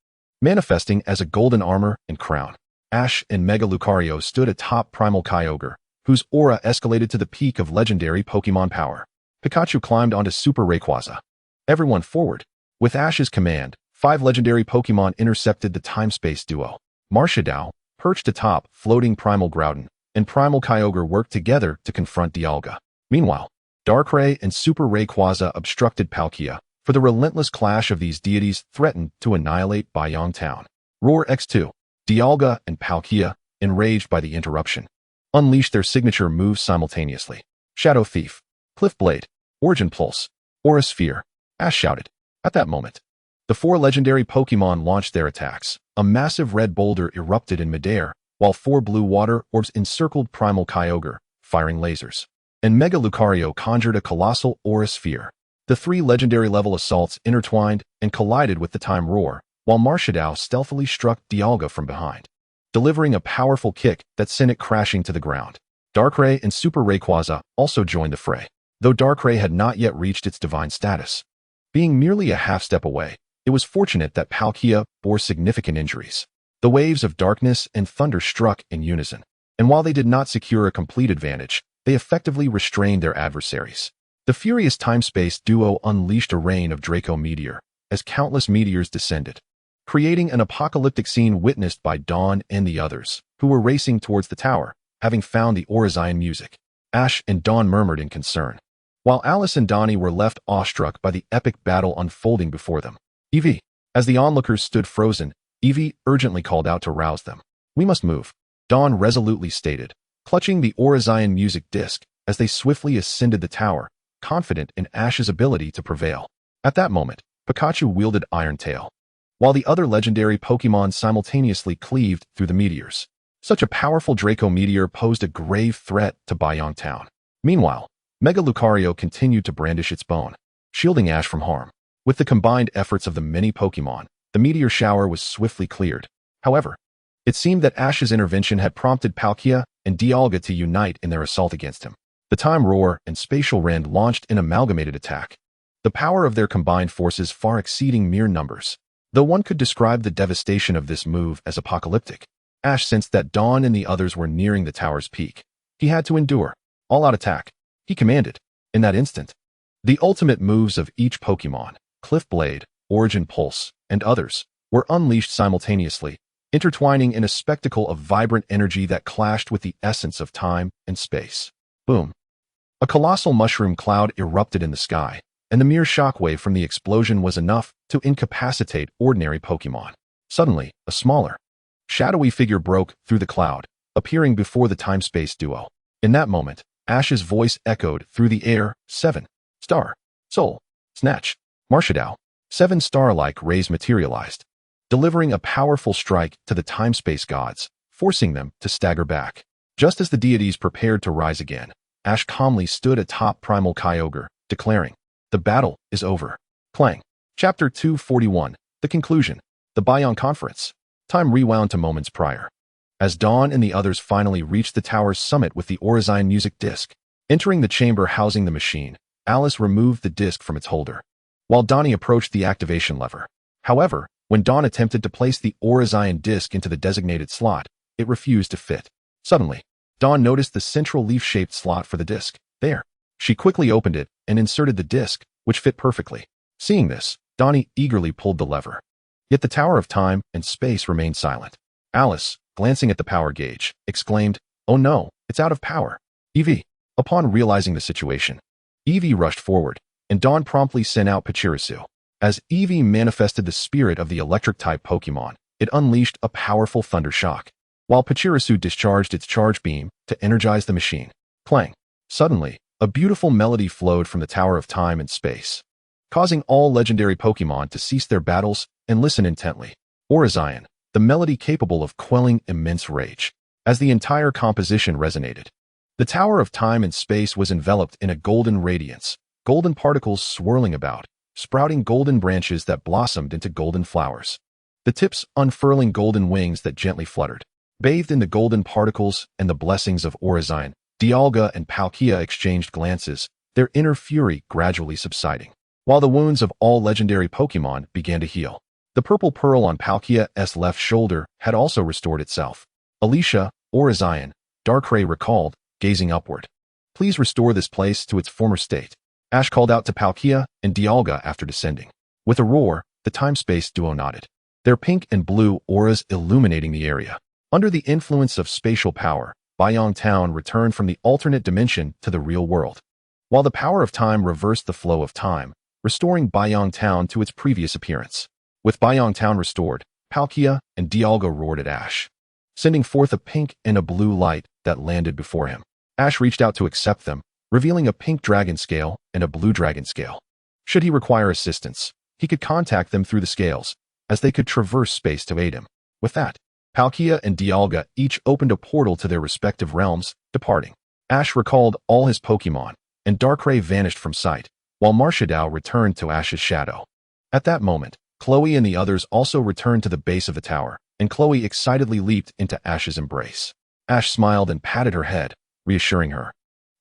manifesting as a golden armor and crown. Ash and Mega Lucario stood atop Primal Kyogre, whose aura escalated to the peak of legendary Pokémon power. Pikachu climbed onto Super Rayquaza. Everyone forward. With Ash's command, 5 legendary Pokémon intercepted the time-space duo. Marshadao, perched atop floating Primal Groudon, and Primal Kyogre worked together to confront Dialga. Meanwhile, Darkrai and Super Rayquaza obstructed Palkia, for the relentless clash of these deities threatened to annihilate Bayang Town. Roar X2. Dialga and Palkia, enraged by the interruption, unleashed their signature moves simultaneously. Shadow Thief, Cliff Blade, Origin Pulse, Aura Sphere. Ash shouted. At that moment, the 4 legendary Pokémon launched their attacks. A massive red boulder erupted in midair, while 4 blue water orbs encircled Primal Kyogre, firing lasers. And Mega Lucario conjured a colossal Aura Sphere. The 3 legendary level assaults intertwined and collided with the Time Roar, while Marshadao stealthily struck Dialga from behind, delivering a powerful kick that sent it crashing to the ground. Darkrai and Super Rayquaza also joined the fray, though Darkrai had not yet reached its divine status. Being merely a half-step away, it was fortunate that Palkia bore significant injuries. The waves of darkness and thunder struck in unison, and while they did not secure a complete advantage, they effectively restrained their adversaries. The furious time-space duo unleashed a rain of Draco Meteor, as countless meteors descended, creating an apocalyptic scene witnessed by Dawn and the others, who were racing towards the tower, having found the Orizion music. Ash and Dawn murmured in concern, while Alice and Donnie were left awestruck by the epic battle unfolding before them. Eevee. As the onlookers stood frozen, Eevee urgently called out to rouse them. "We must move," Dawn resolutely stated, clutching the Orizion music disc as they swiftly ascended the tower, confident in Ash's ability to prevail. At that moment, Pikachu wielded Iron Tail, while the other legendary Pokémon simultaneously cleaved through the meteors. Such a powerful Draco Meteor posed a grave threat to Bayang Town. Meanwhile, Mega Lucario continued to brandish its bone, shielding Ash from harm. With the combined efforts of the many Pokémon, the meteor shower was swiftly cleared. However, it seemed that Ash's intervention had prompted Palkia and Dialga to unite in their assault against him. The Time Roar and Spatial Rend launched an amalgamated attack, the power of their combined forces far exceeding mere numbers. Though one could describe the devastation of this move as apocalyptic, Ash sensed that Dawn and the others were nearing the tower's peak. He had to endure. All-out attack, he commanded. In that instant, the ultimate moves of each Pokémon, Cliff Blade, Origin Pulse, and others, were unleashed simultaneously, intertwining in a spectacle of vibrant energy that clashed with the essence of time and space. Boom! A colossal mushroom cloud erupted in the sky, and the mere shockwave from the explosion was enough to incapacitate ordinary Pokémon. Suddenly, a smaller, shadowy figure broke through the cloud, appearing before the time-space duo. In that moment, Ash's voice echoed through the air. 7 Star, Soul, Snatch, Marshadao. 7 star-like rays materialized, delivering a powerful strike to the time-space gods, forcing them to stagger back. Just as the deities prepared to rise again, Ash calmly stood atop Primal Kyogre, declaring, "The battle is over." Clang. Chapter 241. The conclusion. The Bion Conference. Time rewound to moments prior. As Dawn and the others finally reached the tower's summit with the Orizine music disc, entering the chamber housing the machine, Alice removed the disc from its holder, while Donnie approached the activation lever. However, when Dawn attempted to place the Orizine disc into the designated slot, it refused to fit. Suddenly, Dawn noticed the central leaf-shaped slot for the disc. There. She quickly opened it and inserted the disc, which fit perfectly. Seeing this, Donnie eagerly pulled the lever. Yet the Tower of Time and Space remained silent. Alice, glancing at the power gauge, exclaimed, "Oh no, it's out of power." Eevee. Upon realizing the situation, Eevee rushed forward, and Dawn promptly sent out Pachirisu. As Eevee manifested the spirit of the electric-type Pokémon, it unleashed a powerful thunder shock, while Pachirisu discharged its charge beam to energize the machine. Clang. Suddenly, a beautiful melody flowed from the Tower of Time and Space, causing all legendary Pokémon to cease their battles and listen intently. Orizine, the melody capable of quelling immense rage. As the entire composition resonated, the Tower of Time and Space was enveloped in a golden radiance, golden particles swirling about, sprouting golden branches that blossomed into golden flowers, the tips unfurling golden wings that gently fluttered. Bathed in the golden particles and the blessings of Orizine, Dialga and Palkia exchanged glances, their inner fury gradually subsiding, while the wounds of all legendary Pokémon began to heal. The purple pearl on Palkia's left shoulder had also restored itself. Alicia, Orizine, Darkrai recalled, gazing upward. "Please restore this place to its former state." Ash called out to Palkia and Dialga after descending. With a roar, the time-space duo nodded, their pink and blue auras illuminating the area. Under the influence of spatial power, Bion Town returned from the alternate dimension to the real world, while the power of time reversed the flow of time, restoring Bion Town to its previous appearance. With Bion Town restored, Palkia and Dialga roared at Ash, sending forth a pink and a blue light that landed before him. Ash reached out to accept them, revealing a pink dragon scale and a blue dragon scale. Should he require assistance, he could contact them through the scales, as they could traverse space to aid him. With that, Palkia and Dialga each opened a portal to their respective realms, departing. Ash recalled all his Pokémon, and Darkrai vanished from sight, while Marshadao returned to Ash's shadow. At that moment, Chloe and the others also returned to the base of the tower, and Chloe excitedly leaped into Ash's embrace. Ash smiled and patted her head, reassuring her.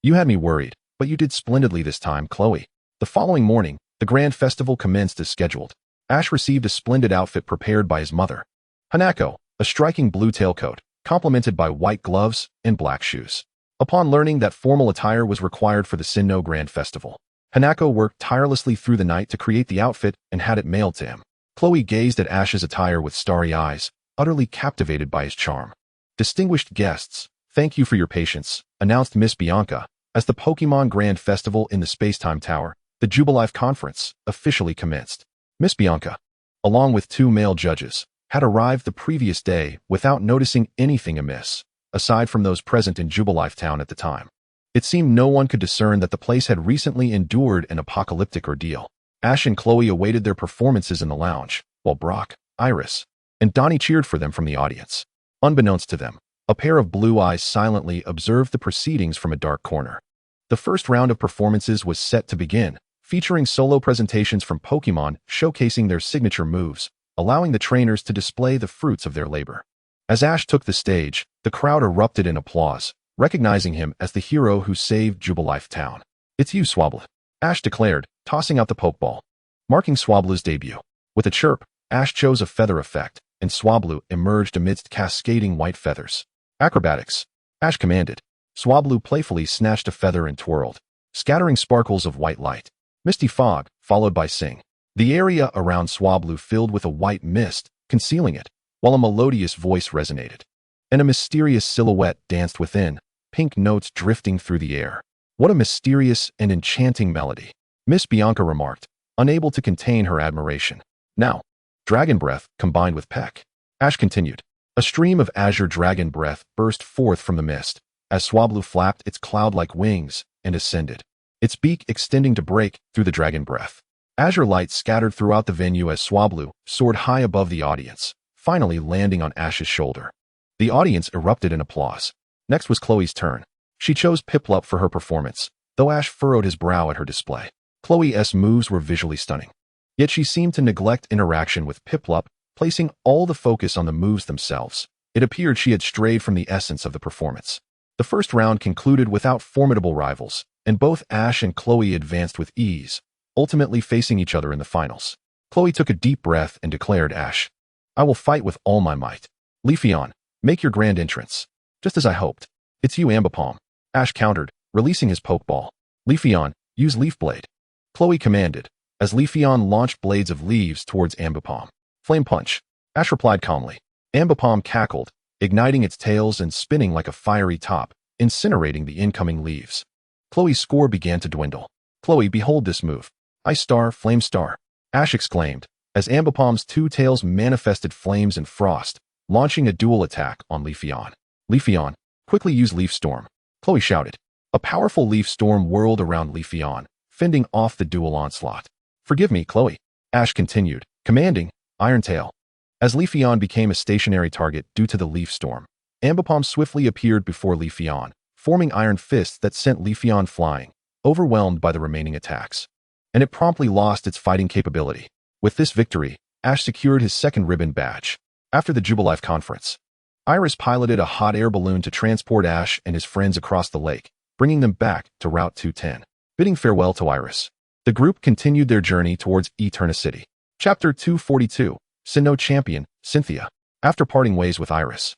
"You had me worried, but you did splendidly this time, Chloe." The following morning, the grand festival commenced as scheduled. Ash received a splendid outfit prepared by his mother, Hanako, a striking blue tailcoat, complemented by white gloves and black shoes. Upon learning that formal attire was required for the Sinnoh Grand Festival, Hanako worked tirelessly through the night to create the outfit and had it mailed to him. Chloe gazed at Ash's attire with starry eyes, utterly captivated by his charm. "Distinguished guests, thank you for your patience," announced Miss Bianca, as the Pokémon Grand Festival in the Spacetime Tower, the Jubilife Conference, officially commenced. Miss Bianca, along with 2 male judges, had arrived the previous day without noticing anything amiss, aside from those present in Jubilife Town at the time. It seemed no one could discern that the place had recently endured an apocalyptic ordeal. Ash and Chloe awaited their performances in the lounge, while Brock, Iris, and Donnie cheered for them from the audience. Unbeknownst to them, a pair of blue eyes silently observed the proceedings from a dark corner. The first round of performances was set to begin, featuring solo presentations from Pokémon showcasing their signature moves, allowing the trainers to display the fruits of their labor. As Ash took the stage, the crowd erupted in applause, recognizing him as the hero who saved Jubilife Town. "It's you, Swablu," Ash declared, tossing out the Pokeball, marking Swablu's debut. With a chirp, Ash chose a feather effect, and Swablu emerged amidst cascading white feathers. "Acrobatics," Ash commanded. Swablu playfully snatched a feather and twirled, scattering sparkles of white light. Misty fog, followed by sing. The area around Swablu filled with a white mist, concealing it, while a melodious voice resonated. And a mysterious silhouette danced within, pink notes drifting through the air. "What a mysterious and enchanting melody," Miss Bianca remarked, unable to contain her admiration. "Now, dragon breath combined with peck," Ash continued. A stream of azure dragon breath burst forth from the mist, as Swablu flapped its cloud-like wings and ascended, its beak extending to break through the dragon breath. Azure light scattered throughout the venue as Swablu soared high above the audience, finally landing on Ash's shoulder. The audience erupted in applause. Next was Chloe's turn. She chose Piplup for her performance, though Ash furrowed his brow at her display. Chloe's moves were visually stunning. Yet she seemed to neglect interaction with Piplup, placing all the focus on the moves themselves. It appeared she had strayed from the essence of the performance. The first round concluded without formidable rivals, and both Ash and Chloe advanced with ease, ultimately facing each other in the finals. Chloe took a deep breath and declared, "Ash, I will fight with all my might. Leafeon, make your grand entrance." "Just as I hoped. It's you, Ambipom," Ash countered, releasing his Pokeball. "Leafeon, use Leaf Blade," Chloe commanded, as Leafeon launched blades of leaves towards Ambipom. "Flame Punch," Ash replied calmly. Ambipom cackled, igniting its tails and spinning like a fiery top, incinerating the incoming leaves. Chloe's score began to dwindle. "Chloe, behold this move. Ice Star, Flame Star," Ash exclaimed, as Ambipom's two tails manifested flames and frost, launching a dual attack on Leafeon. "Leafeon, quickly use Leaf Storm," Chloe shouted. A powerful leaf storm whirled around Leafeon, fending off the dual onslaught. "Forgive me, Chloe," Ash continued, commanding, "Iron Tail." As Leafeon became a stationary target due to the leaf storm, Ambipom swiftly appeared before Leafeon, forming iron fists that sent Leafeon flying, overwhelmed by the remaining attacks. And it promptly lost its fighting capability. With this victory, Ash secured his second ribbon badge. After the Jubilife conference, Iris piloted a hot air balloon to transport Ash and his friends across the lake, bringing them back to Route 210. Bidding farewell to Iris, the group continued their journey towards City. Chapter 242, Sinnoh Champion, Cynthia. After parting ways with Iris,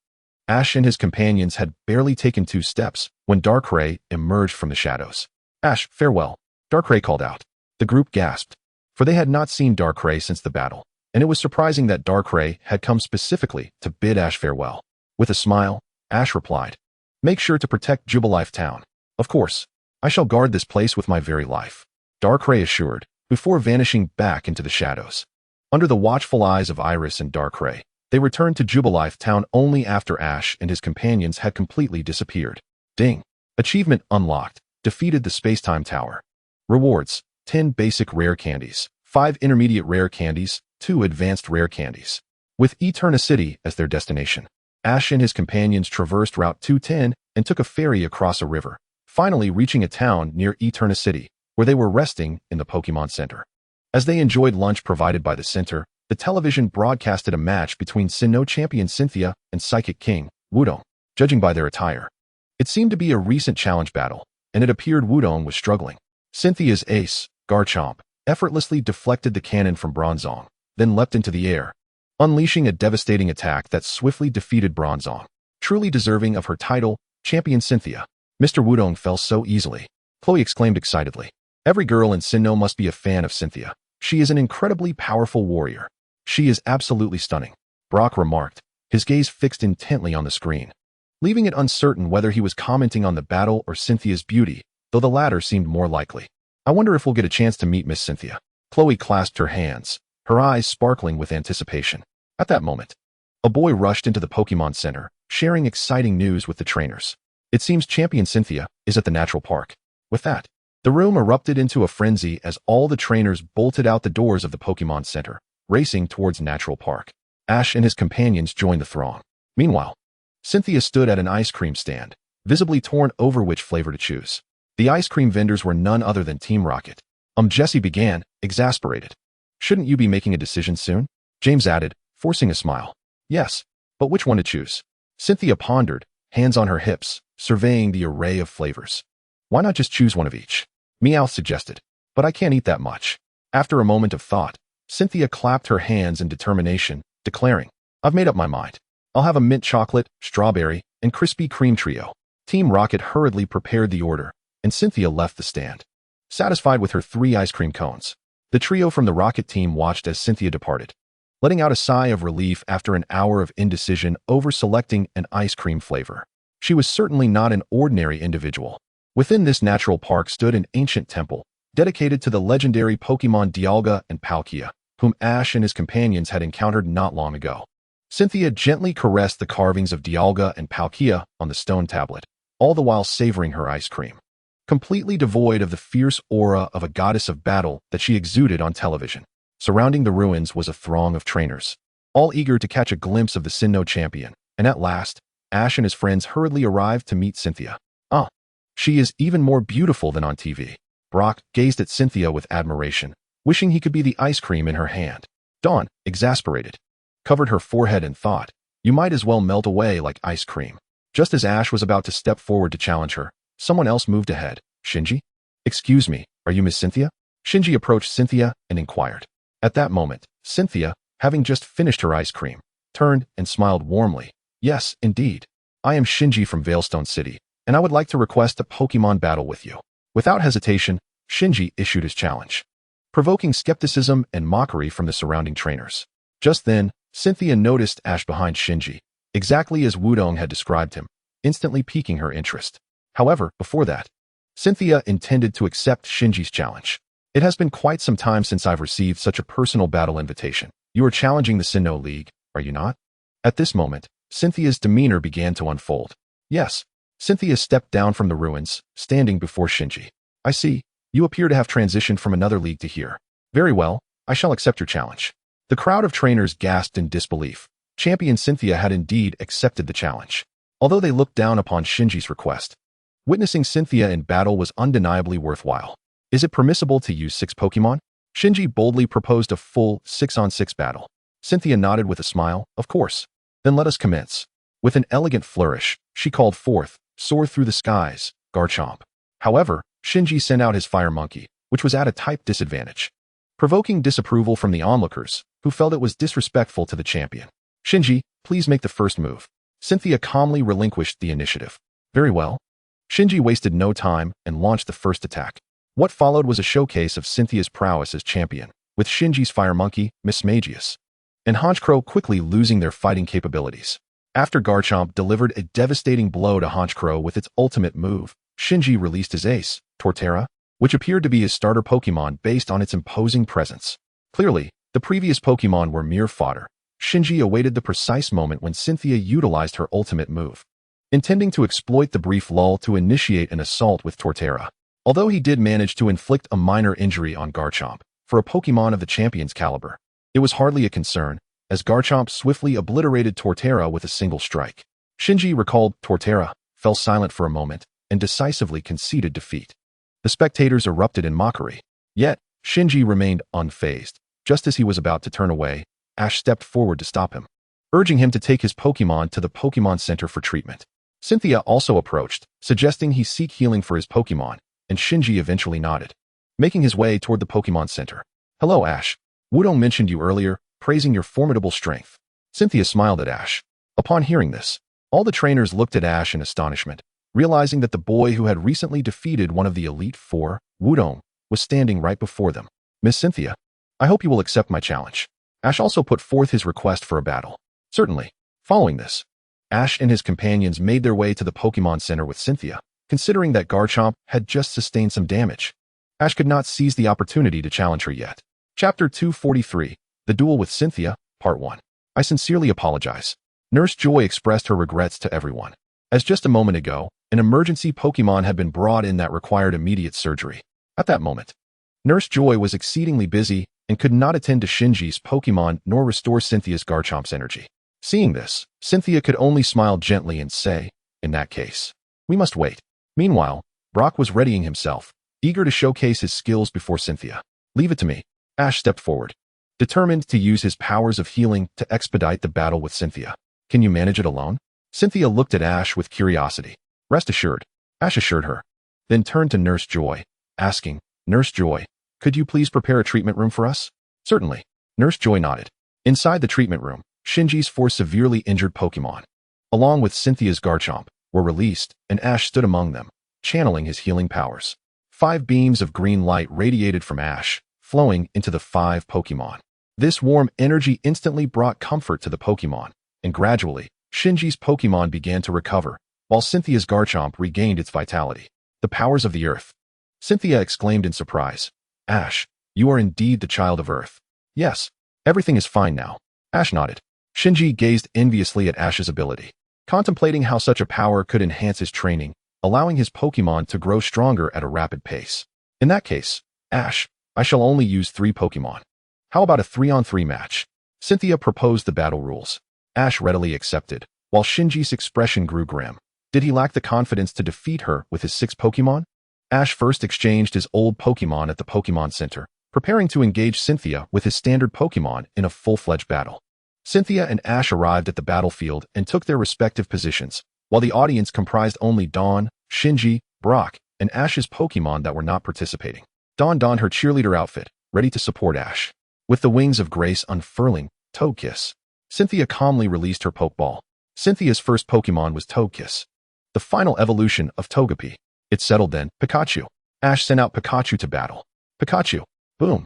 Ash and his companions had barely taken 2 steps when Darkrai emerged from the shadows. "Ash, farewell," Darkrai called out. The group gasped, for they had not seen Darkrai since the battle, and it was surprising that Darkrai had come specifically to bid Ash farewell. With a smile, Ash replied, "Make sure to protect Jubilife Town." "Of course, I shall guard this place with my very life," Darkrai assured, before vanishing back into the shadows. Under the watchful eyes of Iris and Darkrai, they returned to Jubilife Town only after Ash and his companions had completely disappeared. Ding! Achievement unlocked. Defeated the Spacetime Tower. Rewards: 10 basic rare candies, 5 intermediate rare candies, 2 advanced rare candies. With City as their destination, Ash and his companions traversed Route 210 and took a ferry across a river, finally reaching a town near City, where they were resting in the Pokémon Center. As they enjoyed lunch provided by the center, the television broadcasted a match between Sinnoh champion Cynthia and Psychic King, Wudong. Judging by their attire, it seemed to be a recent challenge battle, and it appeared Wudong was struggling. Cynthia's ace, Garchomp, effortlessly deflected the cannon from Bronzong, then leapt into the air, unleashing a devastating attack that swiftly defeated Bronzong. Truly deserving of her title, Champion Cynthia. "Mr. Wudong fell so easily," Chloe exclaimed excitedly. "Every girl in Sinnoh must be a fan of Cynthia. She is an incredibly powerful warrior. She is absolutely stunning," Brock remarked, his gaze fixed intently on the screen, leaving it uncertain whether he was commenting on the battle or Cynthia's beauty, though the latter seemed more likely. "I wonder if we'll get a chance to meet Miss Cynthia." Chloe clasped her hands, her eyes sparkling with anticipation. At that moment, a boy rushed into the Pokémon Center, sharing exciting news with the trainers. "It seems Champion Cynthia is at the Natural Park." With that, the room erupted into a frenzy as all the trainers bolted out the doors of the Pokémon Center, racing towards Natural Park. Ash and his companions joined the throng. Meanwhile, Cynthia stood at an ice cream stand, visibly torn over which flavor to choose. The ice cream vendors were none other than Team Rocket. Jesse began, exasperated. Shouldn't you be making a decision soon? James added, forcing a smile. Yes, but which one to choose? Cynthia pondered, hands on her hips, surveying the array of flavors. Why not just choose one of each? Meowth suggested, but I can't eat that much. After a moment of thought, Cynthia clapped her hands in determination, declaring, I've made up my mind. I'll have a mint chocolate, strawberry, and Krispy Kreme trio. Team Rocket hurriedly prepared the order, and Cynthia left the stand. Satisfied with her 3 ice cream cones, the trio from the Rocket team watched as Cynthia departed, letting out a sigh of relief after an hour of indecision over selecting an ice cream flavor. She was certainly not an ordinary individual. Within this natural park stood an ancient temple, dedicated to the legendary Pokémon Dialga and Palkia, whom Ash and his companions had encountered not long ago. Cynthia gently caressed the carvings of Dialga and Palkia on the stone tablet, all the while savoring her ice cream. Completely devoid of the fierce aura of a goddess of battle that she exuded on television. Surrounding the ruins was a throng of trainers, all eager to catch a glimpse of the Sinnoh champion, and at last, Ash and his friends hurriedly arrived to meet Cynthia. She is even more beautiful than on TV. Brock gazed at Cynthia with admiration, wishing he could be the ice cream in her hand. Dawn, exasperated, covered her forehead and thought, you might as well melt away like ice cream. Just as Ash was about to step forward to challenge her, someone else moved ahead. Shinji? Excuse me, are you Miss Cynthia? Shinji approached Cynthia and inquired. At that moment, Cynthia, having just finished her ice cream, turned and smiled warmly. Yes, indeed. I am Shinji from Veilstone City, and I would like to request a Pokemon battle with you. Without hesitation, Shinji issued his challenge, provoking skepticism and mockery from the surrounding trainers. Just then, Cynthia noticed Ash behind Shinji, exactly as Wudong had described him, instantly piquing her interest. However, before that, Cynthia intended to accept Shinji's challenge. It has been quite some time since I've received such a personal battle invitation. You are challenging the Sinnoh League, are you not? At this moment, Cynthia's demeanor began to unfold. Yes. Cynthia stepped down from the ruins, standing before Shinji. I see. You appear to have transitioned from another league to here. Very well, I shall accept your challenge. The crowd of trainers gasped in disbelief. Champion Cynthia had indeed accepted the challenge, although they looked down upon Shinji's request. Witnessing Cynthia in battle was undeniably worthwhile. Is it permissible to use 6 Pokemon? Shinji boldly proposed a full 6-on-6 battle. Cynthia nodded with a smile. Of course. Then let us commence. With an elegant flourish, she called forth, Soar through the skies, Garchomp. However, Shinji sent out his fire monkey, which was at a type disadvantage, provoking disapproval from the onlookers, who felt it was disrespectful to the champion. Shinji, please make the first move. Cynthia calmly relinquished the initiative. Very well. Shinji wasted no time and launched the first attack. What followed was a showcase of Cynthia's prowess as champion, with Shinji's fire monkey, Mismagius, and Honchkrow quickly losing their fighting capabilities. After Garchomp delivered a devastating blow to Honchkrow with its ultimate move, Shinji released his ace, Torterra, which appeared to be his starter Pokemon based on its imposing presence. Clearly, the previous Pokemon were mere fodder. Shinji awaited the precise moment when Cynthia utilized her ultimate move, intending to exploit the brief lull to initiate an assault with Torterra. Although he did manage to inflict a minor injury on Garchomp, for a Pokemon of the champion's caliber, it was hardly a concern, as Garchomp swiftly obliterated Torterra with a single strike. Shinji recalled Torterra, fell silent for a moment, and decisively conceded defeat. The spectators erupted in mockery. Yet, Shinji remained unfazed. Just as he was about to turn away, Ash stepped forward to stop him, urging him to take his Pokemon to the Pokemon Center for treatment. Cynthia also approached, suggesting he seek healing for his Pokemon, and Shinji eventually nodded, making his way toward the Pokemon Center. Hello, Ash. Wudong mentioned you earlier, praising your formidable strength. Cynthia smiled at Ash. Upon hearing this, all the trainers looked at Ash in astonishment, realizing that the boy who had recently defeated one of the Elite Four, Wudong, was standing right before them. Miss Cynthia, I hope you will accept my challenge. Ash also put forth his request for a battle. Certainly. Following this, Ash and his companions made their way to the Pokemon Center with Cynthia. Considering that Garchomp had just sustained some damage, Ash could not seize the opportunity to challenge her yet. Chapter 243, The Duel with Cynthia, Part 1. I sincerely apologize. Nurse Joy expressed her regrets to everyone, as just a moment ago, an emergency Pokemon had been brought in that required immediate surgery. At that moment, Nurse Joy was exceedingly busy and could not attend to Shinji's Pokemon nor restore Cynthia's Garchomp's energy. Seeing this, Cynthia could only smile gently and say, in that case, we must wait. Meanwhile, Brock was readying himself, eager to showcase his skills before Cynthia. Leave it to me. Ash stepped forward, determined to use his powers of healing to expedite the battle with Cynthia. Can you manage it alone? Cynthia looked at Ash with curiosity. Rest assured, Ash assured her, then turned to Nurse Joy, asking, Nurse Joy, could you please prepare a treatment room for us? Certainly. Nurse Joy nodded. Inside the treatment room, Shinji's 4 severely injured Pokémon, along with Cynthia's Garchomp, were released, and Ash stood among them, channeling his healing powers. 5 beams of green light radiated from Ash, flowing into the 5 Pokémon. This warm energy instantly brought comfort to the Pokémon, and gradually, Shinji's Pokémon began to recover, while Cynthia's Garchomp regained its vitality. The powers of the Earth. Cynthia exclaimed in surprise. Ash, you are indeed the child of Earth. Yes, everything is fine now. Ash nodded. Shinji gazed enviously at Ash's ability, contemplating how such a power could enhance his training, allowing his Pokémon to grow stronger at a rapid pace. In that case, Ash, I shall only use 3 Pokémon. How about a 3-on-3 match? Cynthia proposed the battle rules. Ash readily accepted, while Shinji's expression grew grim. Did he lack the confidence to defeat her with his 6 Pokémon? Ash first exchanged his old Pokémon at the Pokémon Center, preparing to engage Cynthia with his standard Pokémon in a full-fledged battle. Cynthia and Ash arrived at the battlefield and took their respective positions, while the audience comprised only Dawn, Shinji, Brock, and Ash's Pokémon that were not participating. Dawn donned her cheerleader outfit, ready to support Ash. With the wings of grace unfurling, Togekiss. Cynthia calmly released her Pokeball. Cynthia's first Pokémon was Togekiss, the final evolution of Togepi. It settled then, Pikachu. Ash sent out Pikachu to battle. Pikachu. Boom.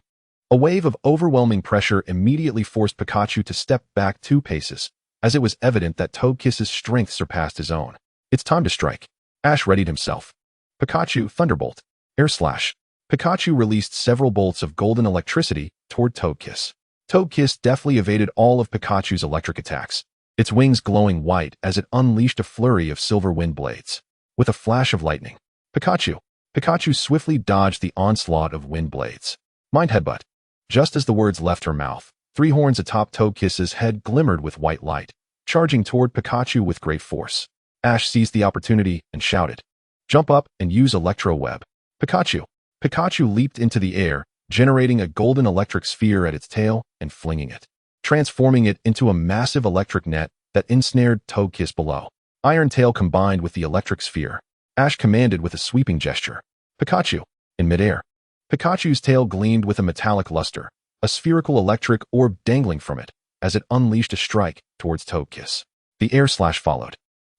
A wave of overwhelming pressure immediately forced Pikachu to step back 2 paces, as it was evident that Togekiss's strength surpassed his own. It's time to strike. Ash readied himself. Pikachu, Thunderbolt. Air Slash. Pikachu released several bolts of golden electricity toward Togekiss. Togekiss deftly evaded all of Pikachu's electric attacks, its wings glowing white as it unleashed a flurry of silver wind blades. With a flash of lightning, Pikachu swiftly dodged the onslaught of wind blades. Mind Headbutt. Just as the words left her mouth, 3 horns atop Togekiss's head glimmered with white light, charging toward Pikachu with great force. Ash seized the opportunity and shouted, Jump up and use Electro Web. Pikachu. Pikachu leaped into the air, generating a golden electric sphere at its tail and flinging it, transforming it into a massive electric net that ensnared Togekiss below. Iron Tail combined with the electric sphere. Ash commanded with a sweeping gesture. Pikachu. In midair, Pikachu's tail gleamed with a metallic luster, a spherical electric orb dangling from it, as it unleashed a strike towards Togekiss. The Air Slash followed,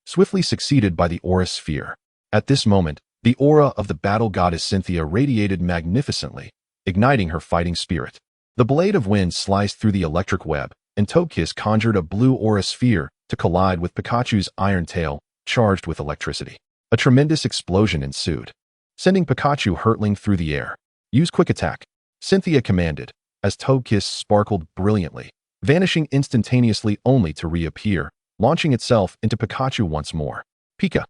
swiftly succeeded by the Aura Sphere. At this moment, the aura of the battle goddess Cynthia radiated magnificently, igniting her fighting spirit. The blade of wind sliced through the electric web, and Togekiss conjured a blue Aura Sphere to collide with Pikachu's iron tail, charged with electricity. A tremendous explosion ensued, sending Pikachu hurtling through the air. Use Quick Attack, Cynthia commanded, as Togekiss sparkled brilliantly, vanishing instantaneously only to reappear, launching itself into Pikachu once more. Pika.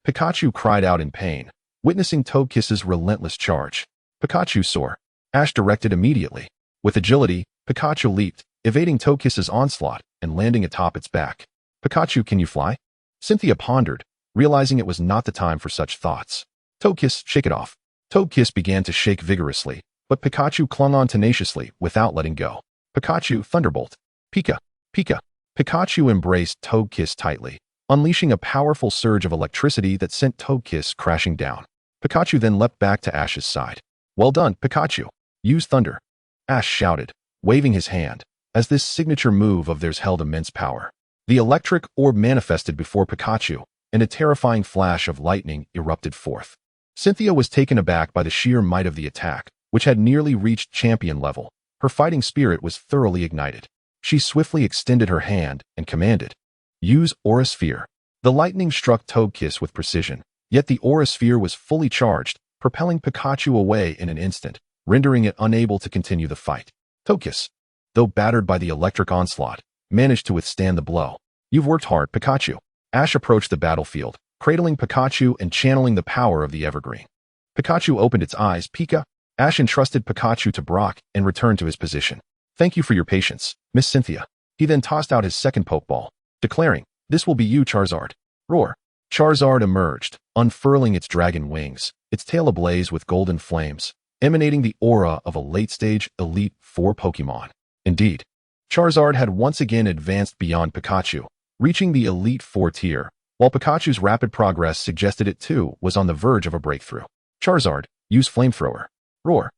Pikachu cried out in pain, witnessing Togekiss's relentless charge. Pikachu soar. Ash directed immediately. With agility, Pikachu leaped, evading Togekiss's onslaught and landing atop its back. Pikachu, can you fly? Cynthia pondered, realizing it was not the time for such thoughts. Togekiss, shake it off. Togekiss began to shake vigorously, but Pikachu clung on tenaciously without letting go. Pikachu, Thunderbolt. Pika. Pika. Pikachu embraced Togekiss tightly, unleashing a powerful surge of electricity that sent Togekiss crashing down. Pikachu then leapt back to Ash's side. Well done, Pikachu. Use Thunder. Ash shouted, waving his hand, as this signature move of theirs held immense power. The electric orb manifested before Pikachu, and a terrifying flash of lightning erupted forth. Cynthia was taken aback by the sheer might of the attack, which had nearly reached champion level. Her fighting spirit was thoroughly ignited. She swiftly extended her hand and commanded, Use Aura Sphere. The lightning struck Togekiss with precision, yet the Aura Sphere was fully charged, propelling Pikachu away in an instant, rendering it unable to continue the fight. Togekiss, though battered by the electric onslaught, managed to withstand the blow. You've worked hard, Pikachu. Ash approached the battlefield, cradling Pikachu and channeling the power of the evergreen. Pikachu opened its eyes. Pika. Ash entrusted Pikachu to Brock and returned to his position. Thank you for your patience, Miss Cynthia. He then tossed out his second Pokeball, declaring, This will be you, Charizard. Roar. Charizard emerged, unfurling its dragon wings, its tail ablaze with golden flames, emanating the aura of a late-stage Elite Four Pokémon. Indeed, Charizard had once again advanced beyond Pikachu, reaching the Elite Four tier, while Pikachu's rapid progress suggested it too was on the verge of a breakthrough. Charizard, use Flamethrower. Roar.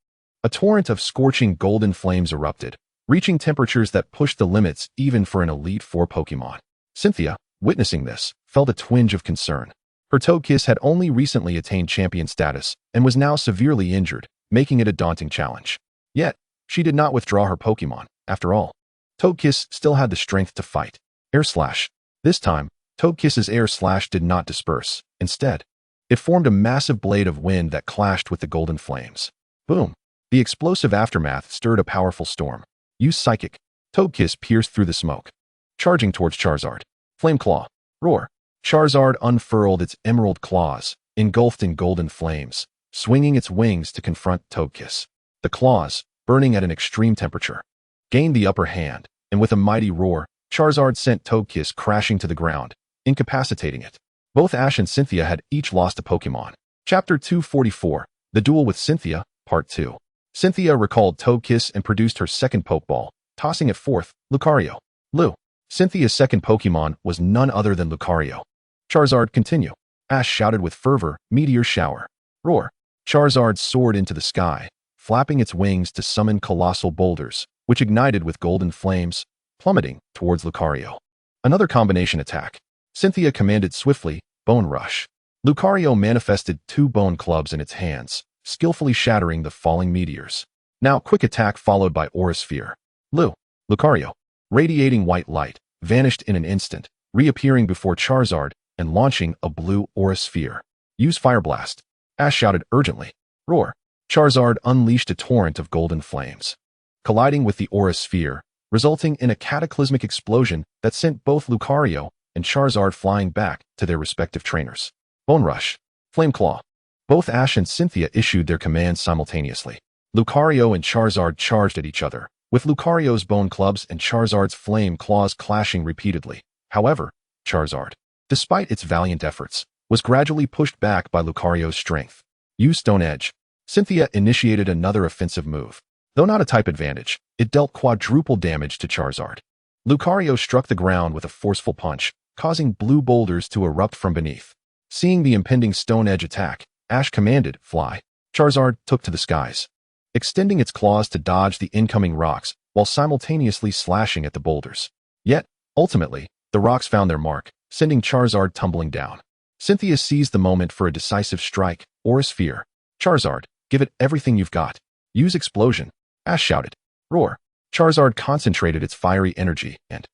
A torrent of scorching golden flames erupted, reaching temperatures that pushed the limits even for an Elite Four Pokémon. Cynthia, witnessing this, felt a twinge of concern. Her Togekiss had only recently attained champion status and was now severely injured, making it a daunting challenge. Yet, she did not withdraw her Pokémon, after all. Togekiss still had the strength to fight. Air Slash. This time, Togekiss's Air Slash did not disperse. Instead, it formed a massive blade of wind that clashed with the golden flames. Boom! The explosive aftermath stirred a powerful storm. Use Psychic. Togekiss pierced through the smoke, charging towards Charizard. Flame Claw. Roar. Charizard unfurled its emerald claws, engulfed in golden flames, swinging its wings to confront Togekiss. The claws, burning at an extreme temperature, gained the upper hand, and with a mighty roar, Charizard sent Togekiss crashing to the ground, incapacitating it. Both Ash and Cynthia had each lost a Pokémon. Chapter 244, The Duel with Cynthia, Part 2. Cynthia recalled Togekiss and produced her second Pokeball, tossing it forth, Lucario. Lu. Cynthia's second Pokémon was none other than Lucario. Charizard, continue. Ash shouted with fervor, Meteor Shower. Roar. Charizard soared into the sky, flapping its wings to summon colossal boulders, which ignited with golden flames, plummeting towards Lucario. Another combination attack. Cynthia commanded swiftly, Bone Rush. Lucario manifested 2 bone clubs in its hands, skillfully shattering the falling meteors. Now Quick Attack followed by Aura Sphere. Lucario, radiating white light, vanished in an instant, reappearing before Charizard and launching a blue Aura Sphere. Use Fire Blast. Ash shouted urgently. Roar. Charizard unleashed a torrent of golden flames, colliding with the Aura Sphere, resulting in a cataclysmic explosion that sent both Lucario and Charizard flying back to their respective trainers. Bone Rush. Flame Claw. Both Ash and Cynthia issued their commands simultaneously. Lucario and Charizard charged at each other, with Lucario's bone clubs and Charizard's flame claws clashing repeatedly. However, Charizard, despite its valiant efforts, was gradually pushed back by Lucario's strength. Use Stone Edge. Cynthia initiated another offensive move. Though not a type advantage, it dealt quadruple damage to Charizard. Lucario struck the ground with a forceful punch, causing blue boulders to erupt from beneath. Seeing the impending Stone Edge attack, Ash commanded, Fly. Charizard took to the skies, extending its claws to dodge the incoming rocks while simultaneously slashing at the boulders. Yet, ultimately, the rocks found their mark, sending Charizard tumbling down. Cynthia seized the moment for a decisive strike, Aura Sphere. Charizard, give it everything you've got. Use Explosion. Ash shouted. Roar. Charizard concentrated its fiery energy and,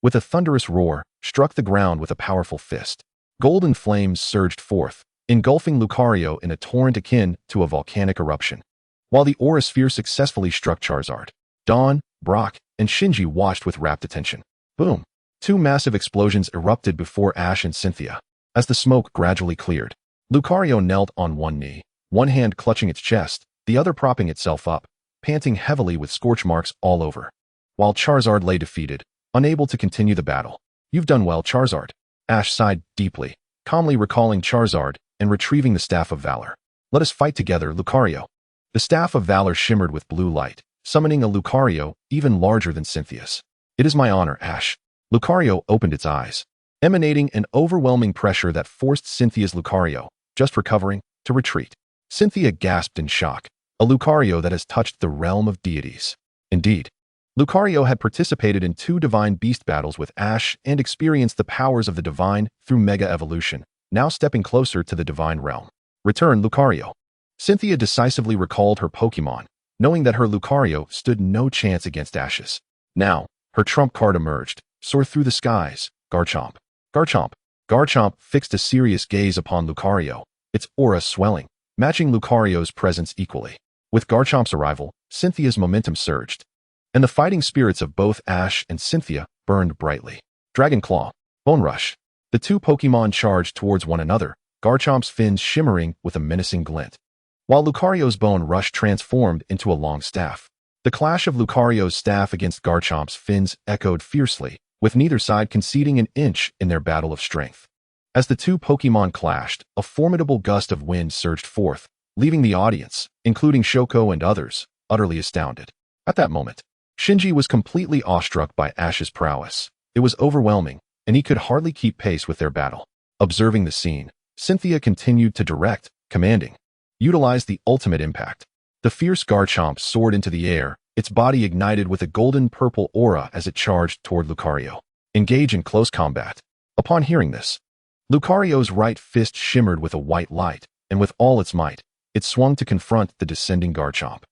with a thunderous roar, struck the ground with a powerful fist. Golden flames surged forth, engulfing Lucario in a torrent akin to a volcanic eruption. While the Aura Sphere successfully struck Charizard, Dawn, Brock, and Shinji watched with rapt attention. Boom! 2 massive explosions erupted before Ash and Cynthia. As the smoke gradually cleared, Lucario knelt on one knee, one hand clutching its chest, the other propping itself up, panting heavily with scorch marks all over. While Charizard lay defeated, unable to continue the battle. You've done well, Charizard. Ash sighed deeply, calmly recalling Charizard and retrieving the Staff of Valor. Let us fight together, Lucario. The Staff of Valor shimmered with blue light, summoning a Lucario even larger than Cynthia's. It is my honor, Ash. Lucario opened its eyes, emanating an overwhelming pressure that forced Cynthia's Lucario, just recovering, to retreat. Cynthia gasped in shock, a Lucario that has touched the realm of deities. Indeed, Lucario had participated in 2 divine beast battles with Ash and experienced the powers of the divine through mega evolution, now stepping closer to the divine realm. Return, Lucario. Cynthia decisively recalled her Pokémon, knowing that her Lucario stood no chance against Ash's. Now, her trump card emerged, soared through the skies, Garchomp. Garchomp. Garchomp fixed a serious gaze upon Lucario, its aura swelling, matching Lucario's presence equally. With Garchomp's arrival, Cynthia's momentum surged, and the fighting spirits of both Ash and Cynthia burned brightly. Dragon Claw. Bone Rush. The 2 Pokémon charged towards one another, Garchomp's fins shimmering with a menacing glint, while Lucario's Bone Rush transformed into a long staff. The clash of Lucario's staff against Garchomp's fins echoed fiercely, with neither side conceding an inch in their battle of strength. As the two Pokémon clashed, a formidable gust of wind surged forth, leaving the audience, including Shoko and others, utterly astounded. At that moment, Shinji was completely awestruck by Ash's prowess. It was overwhelming, and he could hardly keep pace with their battle. Observing the scene, Cynthia continued to direct, commanding. Utilize the ultimate impact. The fierce Garchomp soared into the air, its body ignited with a golden-purple aura as it charged toward Lucario. Engage in close combat. Upon hearing this, Lucario's right fist shimmered with a white light, and with all its might, it swung to confront the descending Garchomp,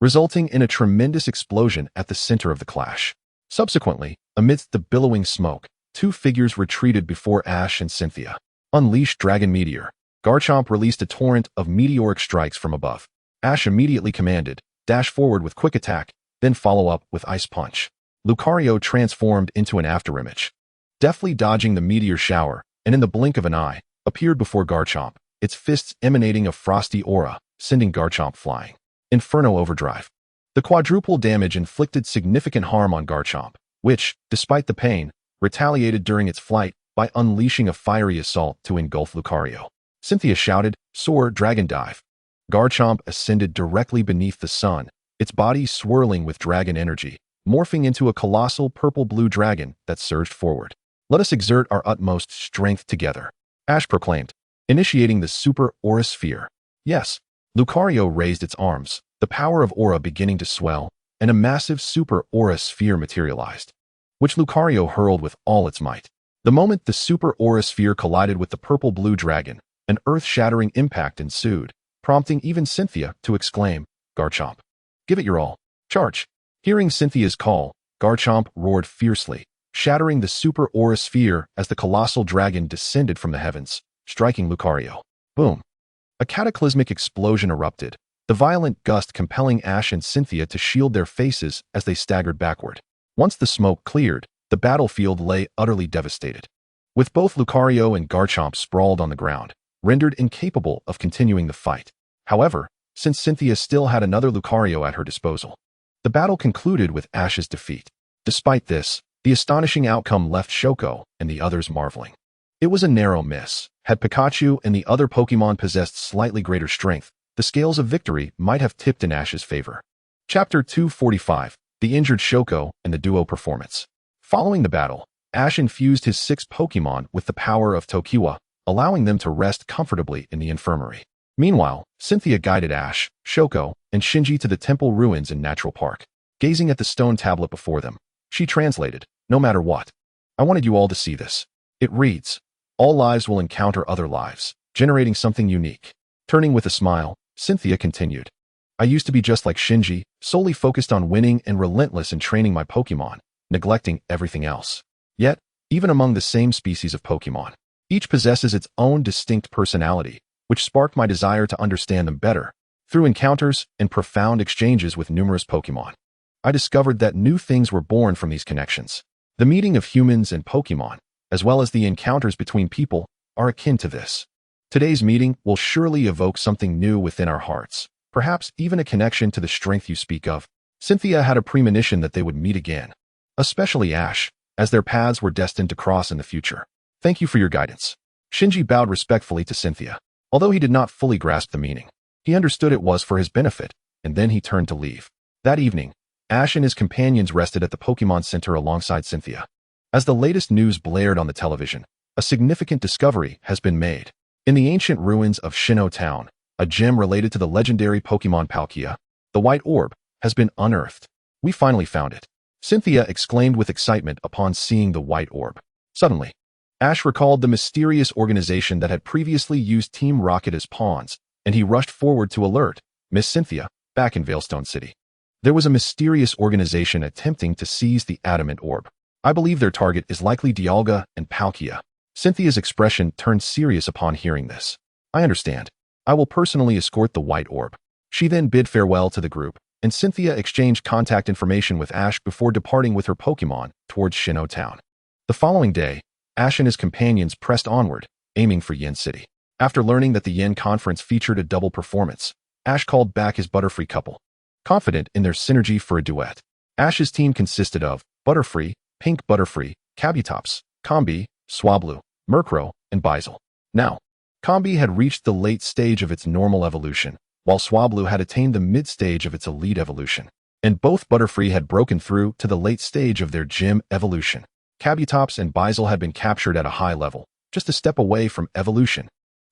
resulting in a tremendous explosion at the center of the clash. Subsequently, amidst the billowing smoke, two figures retreated before Ash and Cynthia. Unleash Dragon Meteor. Garchomp released a torrent of meteoric strikes from above. Ash immediately commanded, dash forward with quick attack, then follow up with Ice Punch. Lucario transformed into an afterimage, deftly dodging the meteor shower, and in the blink of an eye, appeared before Garchomp, its fists emanating a frosty aura, sending Garchomp flying. Inferno Overdrive. The quadruple damage inflicted significant harm on Garchomp, which, despite the pain, retaliated during its flight by unleashing a fiery assault to engulf Lucario. Cynthia shouted, Soar Dragon Dive. Garchomp ascended directly beneath the sun, its body swirling with dragon energy, morphing into a colossal purple-blue dragon that surged forward. Let us exert our utmost strength together, Ash proclaimed, initiating the Super Aura Sphere. Yes, Lucario raised its arms, the power of aura beginning to swell, and a massive Super Aura Sphere materialized, which Lucario hurled with all its might. The moment the Super Aura Sphere collided with the purple-blue dragon, an earth-shattering impact ensued, prompting even Cynthia to exclaim, Garchomp, give it your all. Charge. Hearing Cynthia's call, Garchomp roared fiercely, shattering the Super Aura Sphere as the colossal dragon descended from the heavens, striking Lucario. Boom. A cataclysmic explosion erupted, the violent gust compelling Ash and Cynthia to shield their faces as they staggered backward. Once the smoke cleared, the battlefield lay utterly devastated, with both Lucario and Garchomp sprawled on the ground, rendered incapable of continuing the fight. However, since Cynthia still had another Lucario at her disposal, the battle concluded with Ash's defeat. Despite this, the astonishing outcome left Shoko and the others marveling. It was a narrow miss. Had Pikachu and the other Pokémon possessed slightly greater strength, the scales of victory might have tipped in Ash's favor. Chapter 245, The Injured Shoko and the Duo Performance. Following the battle, Ash infused his 6 Pokémon with the power of Tokiwa, allowing them to rest comfortably in the infirmary. Meanwhile, Cynthia guided Ash, Shoko, and Shinji to the temple ruins in Natural Park. Gazing at the stone tablet before them, she translated, no matter what. I wanted you all to see this. It reads, all lives will encounter other lives, generating something unique. Turning with a smile, Cynthia continued, I used to be just like Shinji, solely focused on winning and relentless in training my Pokémon, neglecting everything else. Yet, even among the same species of Pokémon, each possesses its own distinct personality, which sparked my desire to understand them better. Through encounters and profound exchanges with numerous Pokémon, I discovered that new things were born from these connections. The meeting of humans and Pokémon, as well as the encounters between people, are akin to this. Today's meeting will surely evoke something new within our hearts, perhaps even a connection to the strength you speak of. Cynthia had a premonition that they would meet again, especially Ash, as their paths were destined to cross in the future. Thank you for your guidance. Shinji bowed respectfully to Cynthia. Although he did not fully grasp the meaning, he understood it was for his benefit, and then he turned to leave. That evening, Ash and his companions rested at the Pokémon Center alongside Cynthia. As the latest news blared on the television, a significant discovery has been made. In the ancient ruins of Sinnoh Town, a gem related to the legendary Pokémon Palkia, the White Orb, has been unearthed. We finally found it. Cynthia exclaimed with excitement upon seeing the White Orb. Suddenly, Ash recalled the mysterious organization that had previously used Team Rocket as pawns, and he rushed forward to alert Miss Cynthia, back in Veilstone City. There was a mysterious organization attempting to seize the Adamant Orb. I believe their target is likely Dialga and Palkia. Cynthia's expression turned serious upon hearing this. I understand. I will personally escort the White Orb. She then bid farewell to the group, and Cynthia exchanged contact information with Ash before departing with her Pokémon towards Sinnoh Town. The following day, Ash and his companions pressed onward, aiming for Yen City. After learning that the Yen conference featured a double performance, Ash called back his Butterfree couple, confident in their synergy for a duet. Ash's team consisted of Butterfree, Pink Butterfree, Kabutops, Combi, Swablu, Murkrow, and Bizel. Now, Combi had reached the late stage of its normal evolution, while Swablu had attained the mid-stage of its elite evolution, and both Butterfree had broken through to the late stage of their gym evolution. Kabutops and Bizel had been captured at a high level, just a step away from evolution.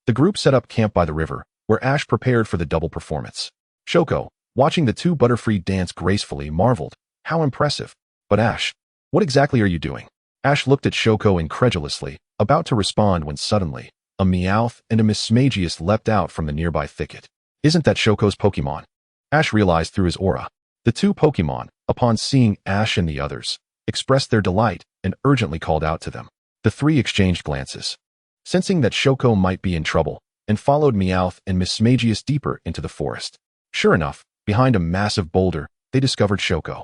The group set up camp by the river, where Ash prepared for the double performance. Shoko, watching the two Butterfree dance gracefully, marveled. How impressive. But Ash, what exactly are you doing? Ash looked at Shoko incredulously, about to respond when suddenly, a Meowth and a Mismagius leapt out from the nearby thicket. Isn't that Shoko's Pokémon? Ash realized through his aura. The two Pokémon, upon seeing Ash and the others, expressed their delight and urgently called out to them. The three exchanged glances, sensing that Shoko might be in trouble, and followed Meowth and Mismagius deeper into the forest. Sure enough, behind a massive boulder, they discovered Shoko,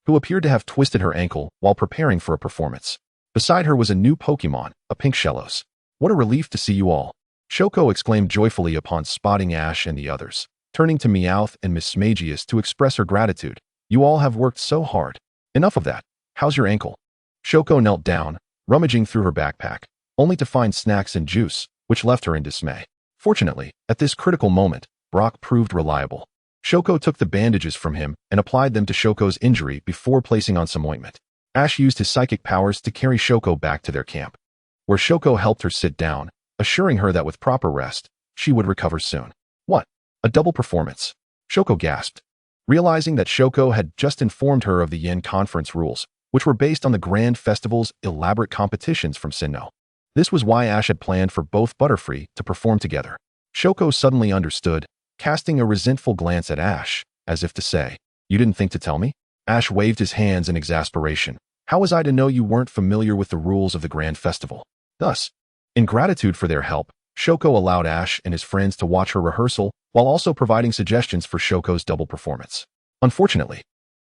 who appeared to have twisted her ankle while preparing for a performance. Beside her was a new Pokémon, a pink Shellos. What a relief to see you all, Shoko exclaimed joyfully upon spotting Ash and the others, turning to Meowth and Mismagius to express her gratitude. You all have worked so hard. Enough of that. How's your ankle? Shoko knelt down, rummaging through her backpack, only to find snacks and juice, which left her in dismay. Fortunately, at this critical moment, Brock proved reliable. Shoko took the bandages from him and applied them to Shoko's injury before placing on some ointment. Ash used his psychic powers to carry Shoko back to their camp, where Shoko helped her sit down, assuring her that with proper rest, she would recover soon. What? A double performance? Shoko gasped, realizing that Shoko had just informed her of the Yin Conference rules, which were based on the Grand Festival's elaborate competitions from Sinnoh. This was why Ash had planned for both Butterfree to perform together. Shoko suddenly understood, casting a resentful glance at Ash, as if to say, "You didn't think to tell me?" Ash waved his hands in exasperation. How was I to know you weren't familiar with the rules of the Grand Festival? Thus, in gratitude for their help, Shoko allowed Ash and his friends to watch her rehearsal while also providing suggestions for Shoko's double performance. Unfortunately,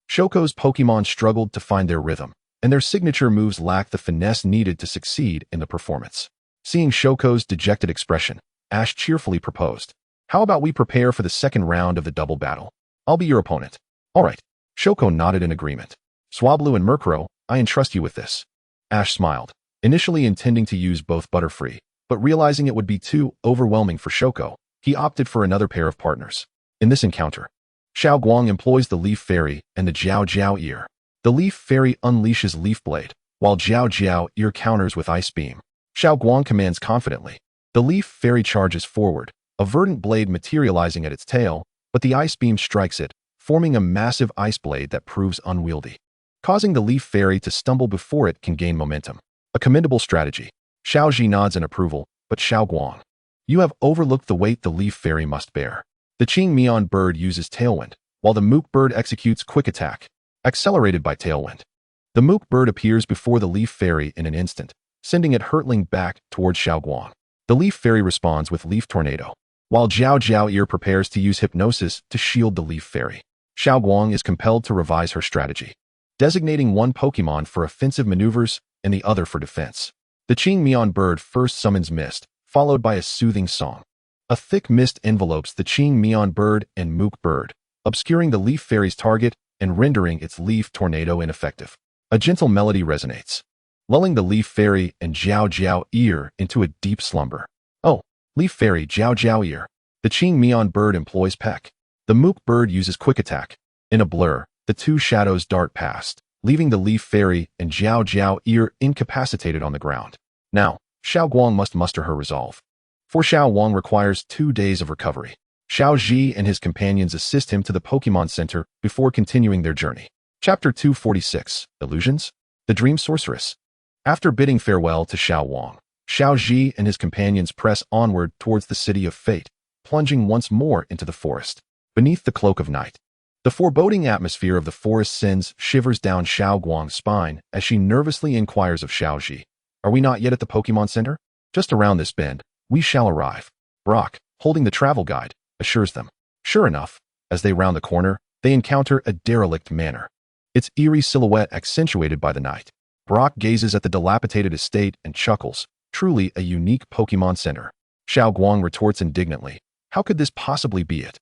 Shoko's Pokémon struggled to find their rhythm, and their signature moves lacked the finesse needed to succeed in the performance. Seeing Shoko's dejected expression, Ash cheerfully proposed, "How about we prepare for the second round of the double battle? I'll be your opponent." "All right." Shoko nodded in agreement. "Swablu and Murkrow, I entrust you with this." Ash smiled, initially intending to use both Butterfree, but realizing it would be too overwhelming for Shoko, he opted for another pair of partners. In this encounter, Xiao Guang employs the Leaf Fairy and the Jiao Jiao Ear. The Leaf Fairy unleashes Leaf Blade, while Jiao Jiao Ear counters with Ice Beam. Xiao Guang commands confidently. The Leaf Fairy charges forward, a verdant blade materializing at its tail, but the Ice Beam strikes it, forming a massive ice blade that proves unwieldy, causing the Leaf Fairy to stumble before it can gain momentum. A commendable strategy. Xiao Ji nods in approval, but Xiao Guang, you have overlooked the weight the Leaf Fairy must bear. The Qing Mian bird uses Tailwind, while the Mook bird executes Quick Attack, accelerated by Tailwind. The Mook bird appears before the Leaf Fairy in an instant, sending it hurtling back towards Xiao Guang. The Leaf Fairy responds with Leaf Tornado, while Jiao Jiao Ear prepares to use Hypnosis to shield the Leaf Fairy. Xiao Guang is compelled to revise her strategy, designating one Pokémon for offensive maneuvers and the other for defense. The Qing Mian bird first summons Mist, followed by a soothing song. A thick mist envelopes the Qing Mian bird and Mook bird, obscuring the Leaf Fairy's target and rendering its Leaf Tornado ineffective. A gentle melody resonates, lulling the Leaf Fairy and Jiao Jiao Ear into a deep slumber. Oh, Leaf Fairy, Jiao Jiao Ear. The Qing Mian bird employs Peck. The Mook bird uses Quick Attack. In a blur, the two shadows dart past, leaving the Leaf Fairy and Jiao Jiao Ear incapacitated on the ground. Now, Xiao Guang must muster her resolve. For Xiao Wang requires 2 days of recovery. Xiao Ji and his companions assist him to the Pokémon Center before continuing their journey. Chapter 246, Illusions? The Dream Sorceress. After bidding farewell to Xiao Wang, Xiao Ji and his companions press onward towards the City of Fate, plunging once more into the forest. Beneath the cloak of night, the foreboding atmosphere of the forest sends shivers down Xiao Guang's spine as she nervously inquires of Xiao Ji. Are we not yet at the Pokémon Center? Just around this bend, we shall arrive. Brock, holding the travel guide, assures them. Sure enough, as they round the corner, they encounter a derelict manor, its eerie silhouette accentuated by the night. Brock gazes at the dilapidated estate and chuckles. Truly a unique Pokémon Center. Xiao Guang retorts indignantly. How could this possibly be it?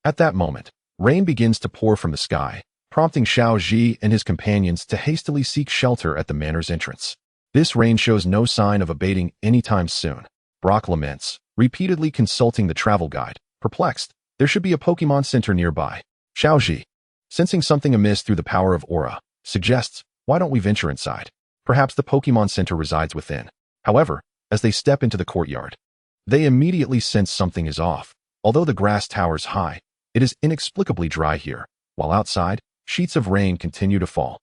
At that moment, rain begins to pour from the sky, prompting Xiao Ji and his companions to hastily seek shelter at the manor's entrance. This rain shows no sign of abating anytime soon. Brock laments, repeatedly consulting the travel guide. Perplexed, there should be a Pokemon Center nearby. Xiaoji, sensing something amiss through the power of aura, suggests, why don't we venture inside? Perhaps the Pokemon Center resides within. However, as they step into the courtyard, they immediately sense something is off. Although the grass towers high, it is inexplicably dry here, while outside, sheets of rain continue to fall.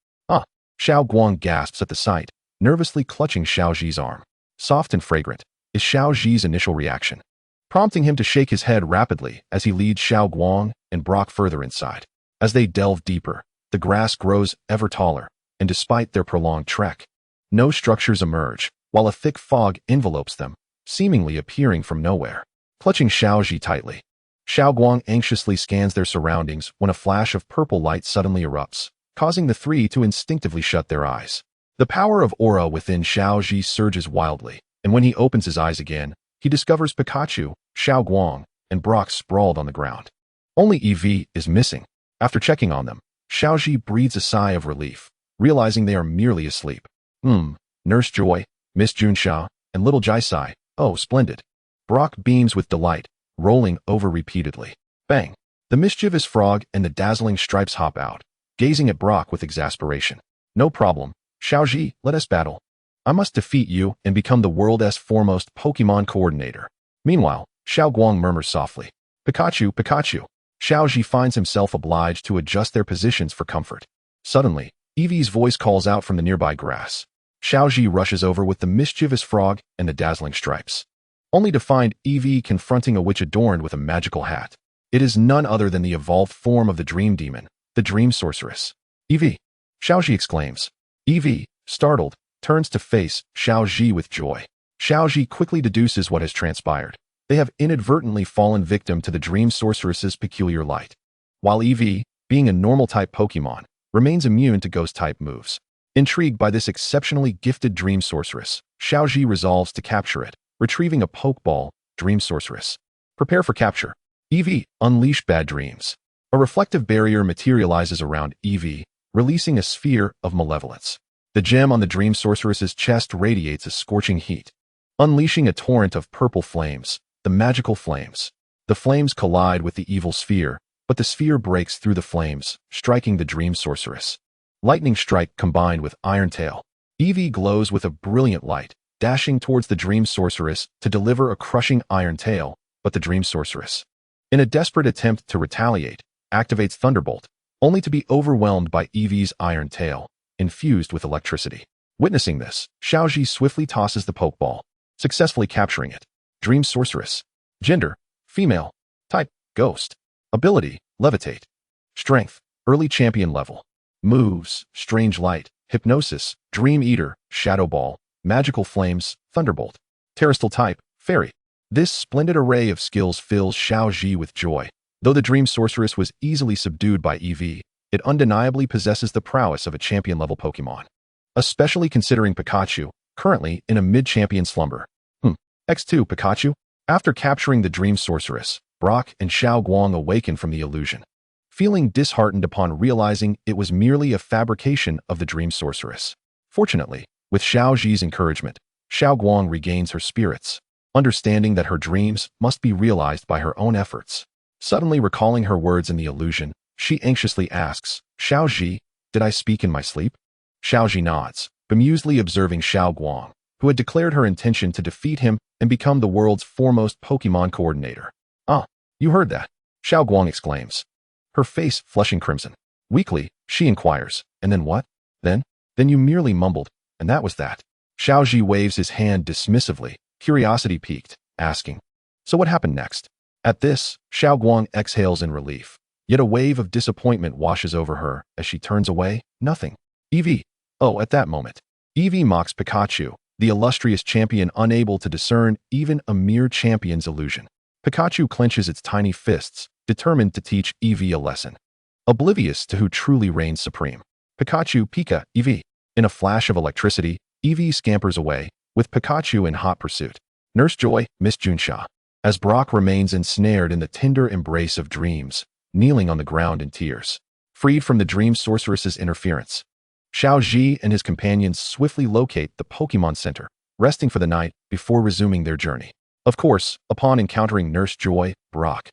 Xiao Guang gasps at the sight, nervously clutching Xiaoji's arm. Soft and fragrant is Xiaoji's initial reaction, prompting him to shake his head rapidly as he leads Xiao Guang and Brock further inside. As they delve deeper, the grass grows ever taller, and despite their prolonged trek, no structures emerge, while a thick fog envelopes them, seemingly appearing from nowhere. Clutching Xiaoji tightly, Xiao Guang anxiously scans their surroundings when a flash of purple light suddenly erupts, causing the three to instinctively shut their eyes. The power of aura within Xiaoji surges wildly, and when he opens his eyes again, he discovers Pikachu, Xiao Guang, and Brock sprawled on the ground. Only Eevee is missing. After checking on them, Xiaoji breathes a sigh of relief, realizing they are merely asleep. Nurse Joy, Miss Junsha, and Little Jaisai, oh splendid. Brock beams with delight, rolling over repeatedly. Bang! The mischievous frog and the dazzling stripes hop out, gazing at Brock with exasperation. No problem, Xiaoji, let us battle. I must defeat you and become the world's foremost Pokemon coordinator. Meanwhile, Xiao Guang murmurs softly, Pikachu, Pikachu. Xiaoji finds himself obliged to adjust their positions for comfort. Suddenly, Eevee's voice calls out from the nearby grass. Xiaoji rushes over with the mischievous frog and the dazzling stripes, only to find Eevee confronting a witch adorned with a magical hat. It is none other than the evolved form of the Dream Demon, the Dream Sorceress. Eevee! Xiaoji exclaims. Eevee, startled, turns to face Xiaoji with joy. Xiaoji quickly deduces what has transpired. They have inadvertently fallen victim to the Dream Sorceress's peculiar light. While Eevee, being a normal-type Pokemon, remains immune to Ghost-type moves. Intrigued by this exceptionally gifted Dream Sorceress, Xiaoji resolves to capture it, retrieving a Pokeball, Dream Sorceress. Prepare for capture. Eevee, unleash bad dreams. A reflective barrier materializes around Eevee, releasing a sphere of malevolence. The gem on the Dream Sorceress's chest radiates a scorching heat, unleashing a torrent of purple flames, the magical flames. The flames collide with the evil sphere, but the sphere breaks through the flames, striking the Dream Sorceress. Lightning strike combined with Iron Tail. Eevee glows with a brilliant light, dashing towards the Dream Sorceress to deliver a crushing Iron Tail, but the Dream Sorceress, in a desperate attempt to retaliate, activates Thunderbolt, only to be overwhelmed by Eevee's Iron Tail, infused with electricity. Witnessing this, Xiaoji swiftly tosses the Pokeball, successfully capturing it. Dream Sorceress. Gender, female. Type, ghost. Ability, levitate. Strength, early champion level. Moves, Strange Light, Hypnosis, Dream Eater, Shadow Ball, Magical Flames, Thunderbolt. Terrestrial type, fairy. This splendid array of skills fills Xiaoji with joy. Though the Dream Sorceress was easily subdued by Eevee, it undeniably possesses the prowess of a champion-level Pokemon. Especially considering Pikachu, currently in a mid-champion slumber. X2 Pikachu? After capturing the Dream Sorceress, Brock and Xiao Guang awaken from the illusion, feeling disheartened upon realizing it was merely a fabrication of the Dream Sorceress. Fortunately, with Xiaoji's encouragement, Xiao Guang regains her spirits, understanding that her dreams must be realized by her own efforts. Suddenly recalling her words in the illusion, she anxiously asks, Xiaoji, did I speak in my sleep? Xiaoji nods, bemusedly observing Xiao Guang, who had declared her intention to defeat him and become the world's foremost Pokemon coordinator. Ah, you heard that, Xiao Guang exclaims, her face flushing crimson. Weakly, she inquires, and then what? Then you merely mumbled, and that was that. Xiaoji waves his hand dismissively, curiosity piqued, asking, so what happened next? At this, Xiao Guang exhales in relief, yet a wave of disappointment washes over her as she turns away. Nothing. Eevee. Oh, at that moment, Eevee mocks Pikachu, the illustrious champion unable to discern even a mere champion's illusion. Pikachu clenches its tiny fists, determined to teach Eevee a lesson. Oblivious to who truly reigns supreme. Pikachu Pika, Eevee. In a flash of electricity, Eevee scampers away, with Pikachu in hot pursuit. Nurse Joy, Miss Junsha. As Brock remains ensnared in the tender embrace of dreams, kneeling on the ground in tears. Freed from the Dream Sorceress's interference, Xiaoji and his companions swiftly locate the Pokémon Center, resting for the night before resuming their journey. Of course, upon encountering Nurse Joy, Brock,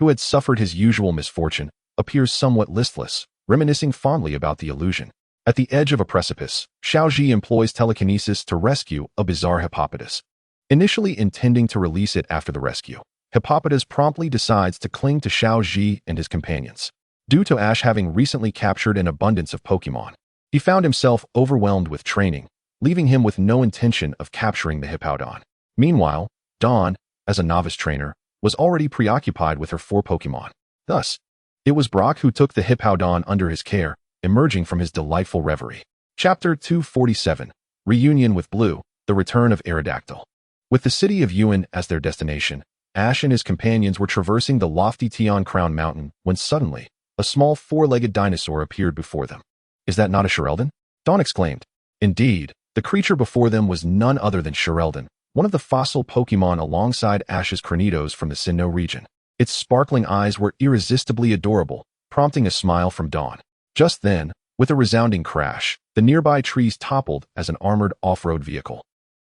who had suffered his usual misfortune, appears somewhat listless, reminiscing fondly about the illusion. At the edge of a precipice, Xiaoji employs telekinesis to rescue a bizarre hippopotamus. Initially intending to release it after the rescue, Hippopotamus promptly decides to cling to Xiaoji and his companions. Due to Ash having recently captured an abundance of Pokémon, he found himself overwhelmed with training, leaving him with no intention of capturing the Hippowdon. Meanwhile, Dawn, as a novice trainer, was already preoccupied with her 4 Pokémon. Thus, it was Brock who took the Hippowdon under his care, emerging from his delightful reverie. Chapter 247, Reunion with Blue, The Return of Aerodactyl. With the city of Hoenn as their destination, Ash and his companions were traversing the lofty Tian Crown Mountain when suddenly, a small 4-legged dinosaur appeared before them. "Is that not a Shirelden?" Dawn exclaimed. Indeed, the creature before them was none other than Shirelden, one of the fossil Pokémon alongside Ash's Cranidos from the Sinnoh region. Its sparkling eyes were irresistibly adorable, prompting a smile from Dawn. Just then, with a resounding crash, the nearby trees toppled as an armored off-road vehicle,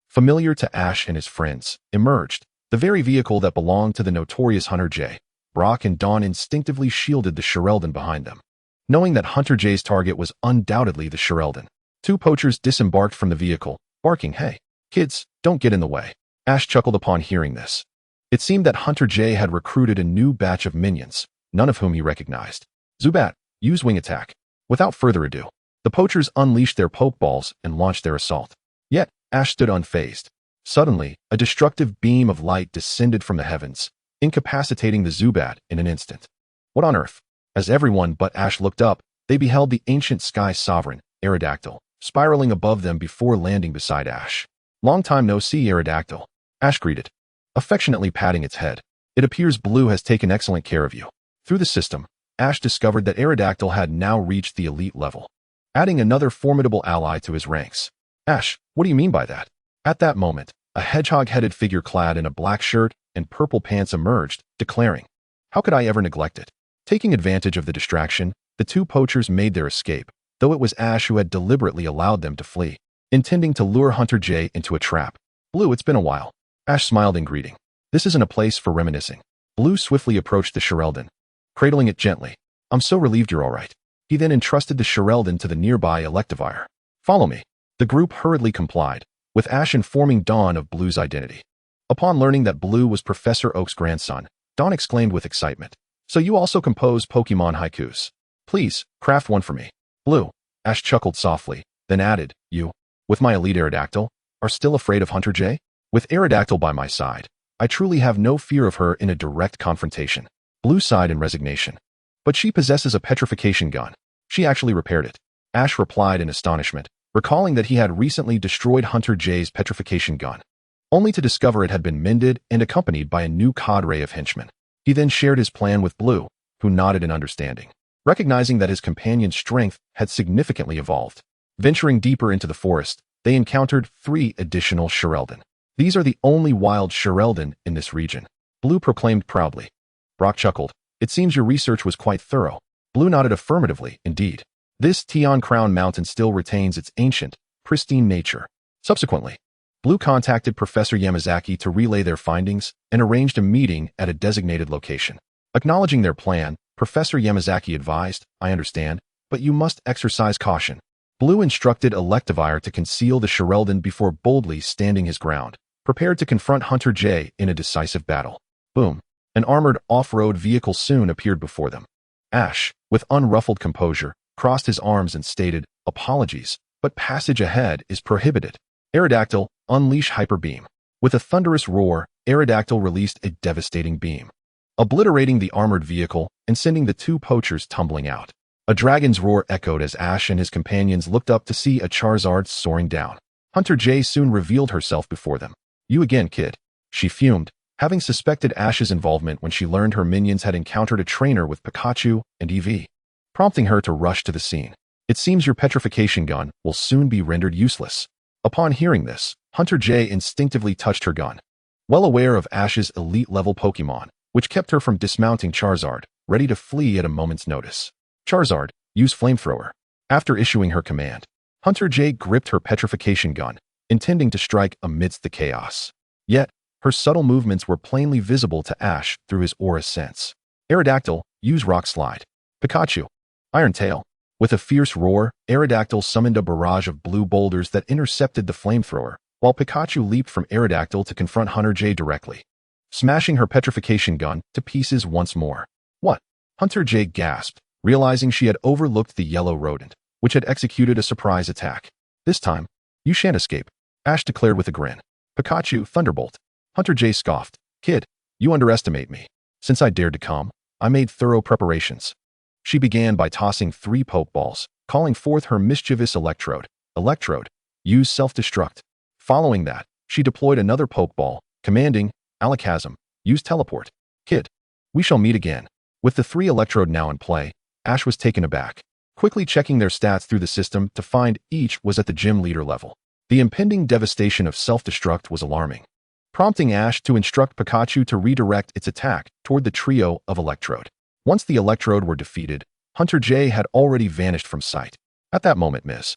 familiar to Ash and his friends, emerged. The very vehicle that belonged to the notorious Hunter J. Brock and Dawn instinctively shielded the Shirelden behind them. Knowing that Hunter J's target was undoubtedly the Shirelden, 2 poachers disembarked from the vehicle, barking, "Hey, kids, don't get in the way." Ash chuckled upon hearing this. It seemed that Hunter J had recruited a new batch of minions, none of whom he recognized. "Zubat, use wing attack." Without further ado, the poachers unleashed their Pokeballs and launched their assault. Yet, Ash stood unfazed. Suddenly, a destructive beam of light descended from the heavens, incapacitating the Zubat in an instant. What on earth? As everyone but Ash looked up, they beheld the ancient sky sovereign, Aerodactyl, spiraling above them before landing beside Ash. "Long time no see, Aerodactyl," Ash greeted, affectionately patting its head. "It appears Blue has taken excellent care of you." Through the system, Ash discovered that Aerodactyl had now reached the elite level, adding another formidable ally to his ranks. "Ash, what do you mean by that?" At that moment, a hedgehog-headed figure clad in a black shirt and purple pants emerged, declaring, "How could I ever neglect it?" Taking advantage of the distraction, the 2 poachers made their escape, though it was Ash who had deliberately allowed them to flee, intending to lure Hunter J into a trap. "Blue, it's been a while." Ash smiled in greeting. "This isn't a place for reminiscing." Blue swiftly approached the Shirelden, cradling it gently. "I'm so relieved you're all right." He then entrusted the Shirelden to the nearby Electivire. "Follow me." The group hurriedly complied, with Ash informing Dawn of Blue's identity. Upon learning that Blue was Professor Oak's grandson, Dawn exclaimed with excitement, "So you also compose Pokémon haikus? Please, craft one for me." "Blue," Ash chuckled softly, then added, "You, with my elite Aerodactyl, are still afraid of Hunter J?" "With Aerodactyl by my side, I truly have no fear of her in a direct confrontation." Blue sighed in resignation. "But she possesses a petrification gun. She actually repaired it." Ash replied in astonishment, recalling that he had recently destroyed Hunter J's petrification gun, only to discover it had been mended and accompanied by a new cadre of henchmen. He then shared his plan with Blue, who nodded in understanding, recognizing that his companion's strength had significantly evolved. Venturing deeper into the forest, they encountered 3 additional Shirelden. "These are the only wild Shirelden in this region," Blue proclaimed proudly. Brock chuckled. "It seems your research was quite thorough." Blue nodded affirmatively, indeed. This Tian Crown Mountain still retains its ancient, pristine nature. Subsequently, Blue contacted Professor Yamazaki to relay their findings and arranged a meeting at a designated location. Acknowledging their plan, Professor Yamazaki advised, "I understand, but you must exercise caution." Blue instructed Electivire to conceal the Shirelden before boldly standing his ground, prepared to confront Hunter J in a decisive battle. Boom. An armored off-road vehicle soon appeared before them. Ash, with unruffled composure, crossed his arms and stated, "Apologies, but passage ahead is prohibited." "Aerodactyl, unleash Hyper Beam." With a thunderous roar, Aerodactyl released a devastating beam, obliterating the armored vehicle and sending the 2 poachers tumbling out. A dragon's roar echoed as Ash and his companions looked up to see a Charizard soaring down. Hunter J soon revealed herself before them. "You again, kid." She fumed, having suspected Ash's involvement when she learned her minions had encountered a trainer with Pikachu and EV, prompting her to rush to the scene. "It seems your petrification gun will soon be rendered useless." Upon hearing this, Hunter J instinctively touched her gun, well aware of Ash's elite-level Pokémon, which kept her from dismounting Charizard, ready to flee at a moment's notice. "Charizard, use Flamethrower." After issuing her command, Hunter J gripped her petrification gun, intending to strike amidst the chaos. Yet, her subtle movements were plainly visible to Ash through his aura sense. Aerodactyl, use Rock Slide. Pikachu. Iron Tail. With a fierce roar, Aerodactyl summoned a barrage of blue boulders that intercepted the flamethrower, while Pikachu leaped from Aerodactyl to confront Hunter J directly, smashing her petrification gun to pieces once more. What? Hunter J gasped, realizing she had overlooked the yellow rodent, which had executed a surprise attack. This time, you shan't escape, Ash declared with a grin. Pikachu, Thunderbolt. Hunter J scoffed. Kid, you underestimate me. Since I dared to come, I made thorough preparations. She began by tossing 3 Pokeballs, calling forth her mischievous Electrode. Electrode, use Self-Destruct. Following that, she deployed another Pokeball, commanding, Alakazam, use Teleport. Kid, we shall meet again. With the 3 Electrode now in play, Ash was taken aback, quickly checking their stats through the system to find each was at the gym leader level. The impending devastation of Self-Destruct was alarming, prompting Ash to instruct Pikachu to redirect its attack toward the trio of Electrode. Once the Electrode were defeated, Hunter J had already vanished from sight. At that moment, Ms.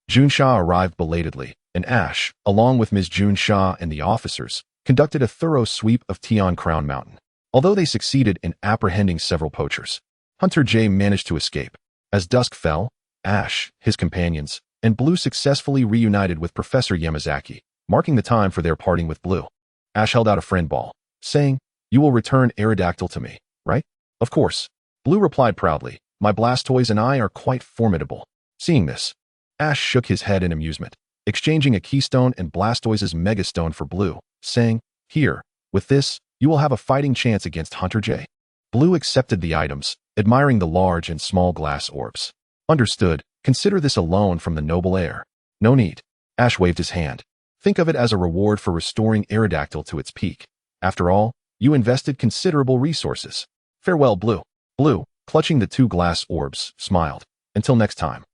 Junsha arrived belatedly, and Ash, along with Ms. Junsha and the officers, conducted a thorough sweep of Tian Crown Mountain. Although they succeeded in apprehending several poachers, Hunter J managed to escape. As dusk fell, Ash, his companions, and Blue successfully reunited with Professor Yamazaki, marking the time for their parting with Blue. Ash held out a friend ball, saying, "You will return Aerodactyl to me, right?" "Of course." Blue replied proudly, "My Blastoise and I are quite formidable." Seeing this, Ash shook his head in amusement, exchanging a Keystone and Blastoise's Megastone for Blue, saying, "Here, with this, you will have a fighting chance against Hunter J." Blue accepted the items, admiring the large and small glass orbs. "Understood. Consider this a loan from the noble heir." "No need." Ash waved his hand. "Think of it as a reward for restoring Aerodactyl to its peak. After all, you invested considerable resources. Farewell, Blue." Blue, clutching the 2 glass orbs, smiled. "Until next time.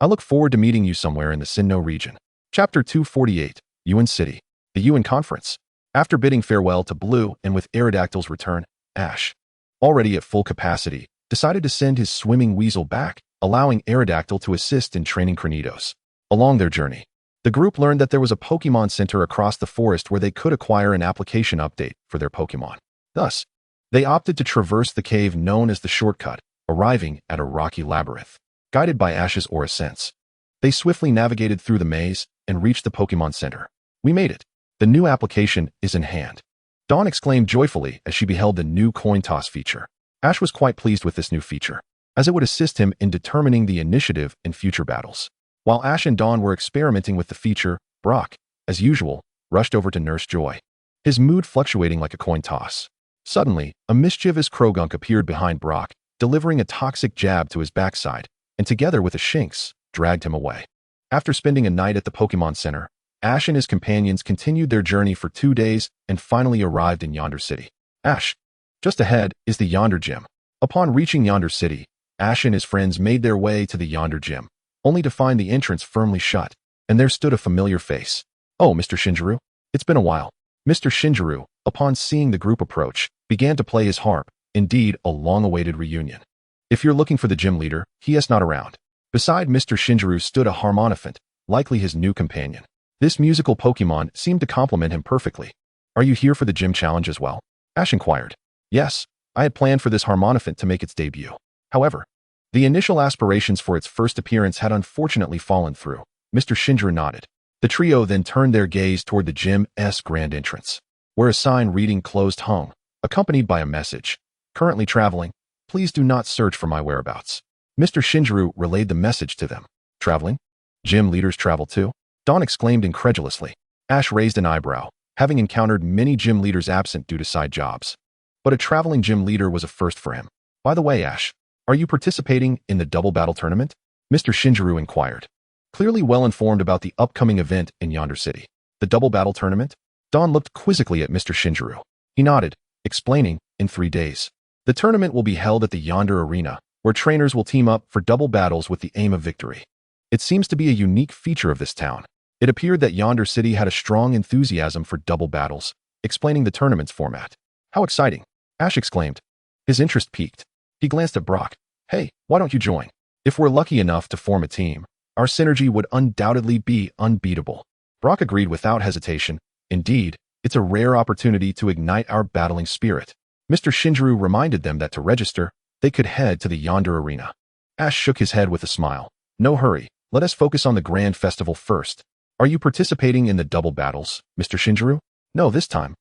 I look forward to meeting you somewhere in the Sinnoh region." Chapter 248, Hoenn City. The Hoenn Conference. After bidding farewell to Blue and with Aerodactyl's return, Ash, already at full capacity, decided to send his swimming weasel back, allowing Aerodactyl to assist in training Cranidos. Along their journey, the group learned that there was a Pokémon Center across the forest where they could acquire an application update for their Pokémon. Thus, they opted to traverse the cave known as the Shortcut, arriving at a rocky labyrinth. Guided by Ash's aura sense, they swiftly navigated through the maze and reached the Pokémon Center. "We made it. The new application is in hand," Dawn exclaimed joyfully as she beheld the new coin toss feature. Ash was quite pleased with this new feature, as it would assist him in determining the initiative in future battles. While Ash and Dawn were experimenting with the feature, Brock, as usual, rushed over to nurse Joy, his mood fluctuating like a coin toss. Suddenly, a mischievous Krogunk appeared behind Brock, delivering a toxic jab to his backside, and together with a Shinx, dragged him away. After spending a night at the Pokémon Center, Ash and his companions continued their journey for 2 days and finally arrived in Yonder City. Ash. Just ahead is the Yonder Gym. Upon reaching Yonder City, Ash and his friends made their way to the Yonder Gym, only to find the entrance firmly shut, and there stood a familiar face. "Oh, Mr. Shinjiru, it's been a while." Mr. Shinjiru, upon seeing the group approach, began to play his harp, indeed a long-awaited reunion. "If you're looking for the gym leader, he is not around." Beside Mr. Shinjiru stood a Harmonophant, likely his new companion. This musical Pokémon seemed to complement him perfectly. "Are you here for the gym challenge as well?" Ash inquired. "Yes, I had planned for this Harmonophant to make its debut. However, the initial aspirations for its first appearance had unfortunately fallen through." Mr. Shinjiru nodded. The trio then turned their gaze toward the gym's grand entrance, where a sign reading "Closed" hung, accompanied by a message. "Currently traveling. Please do not search for my whereabouts." Mr. Shinjiru relayed the message to them. "Traveling? Gym leaders travel too?" Dawn exclaimed incredulously. Ash raised an eyebrow, having encountered many gym leaders absent due to side jobs. But a traveling gym leader was a first for him. "By the way, Ash, are you participating in the Double Battle Tournament?" Mr. Shinjiru inquired, clearly well informed about the upcoming event in Yonder City. "The Double Battle Tournament?" Dawn looked quizzically at Mr. Shinjiru. He nodded, explaining, "In 3 days. The tournament will be held at the Yonder Arena, where trainers will team up for double battles with the aim of victory. It seems to be a unique feature of this town." It appeared that Yonder City had a strong enthusiasm for double battles, explaining the tournament's format. "How exciting!" Ash exclaimed. His interest piqued. He glanced at Brock. "Hey, why don't you join? If we're lucky enough to form a team, our synergy would undoubtedly be unbeatable. Brock agreed without hesitation. Indeed, it's a rare opportunity to ignite our battling spirit. Mr. Shinji reminded them that to register, they could head to the Yonder Arena. Ash shook his head with a smile. No hurry, let us focus on the Grand Festival first. Are you participating in the double battles, Mr. Shinji? No, this time.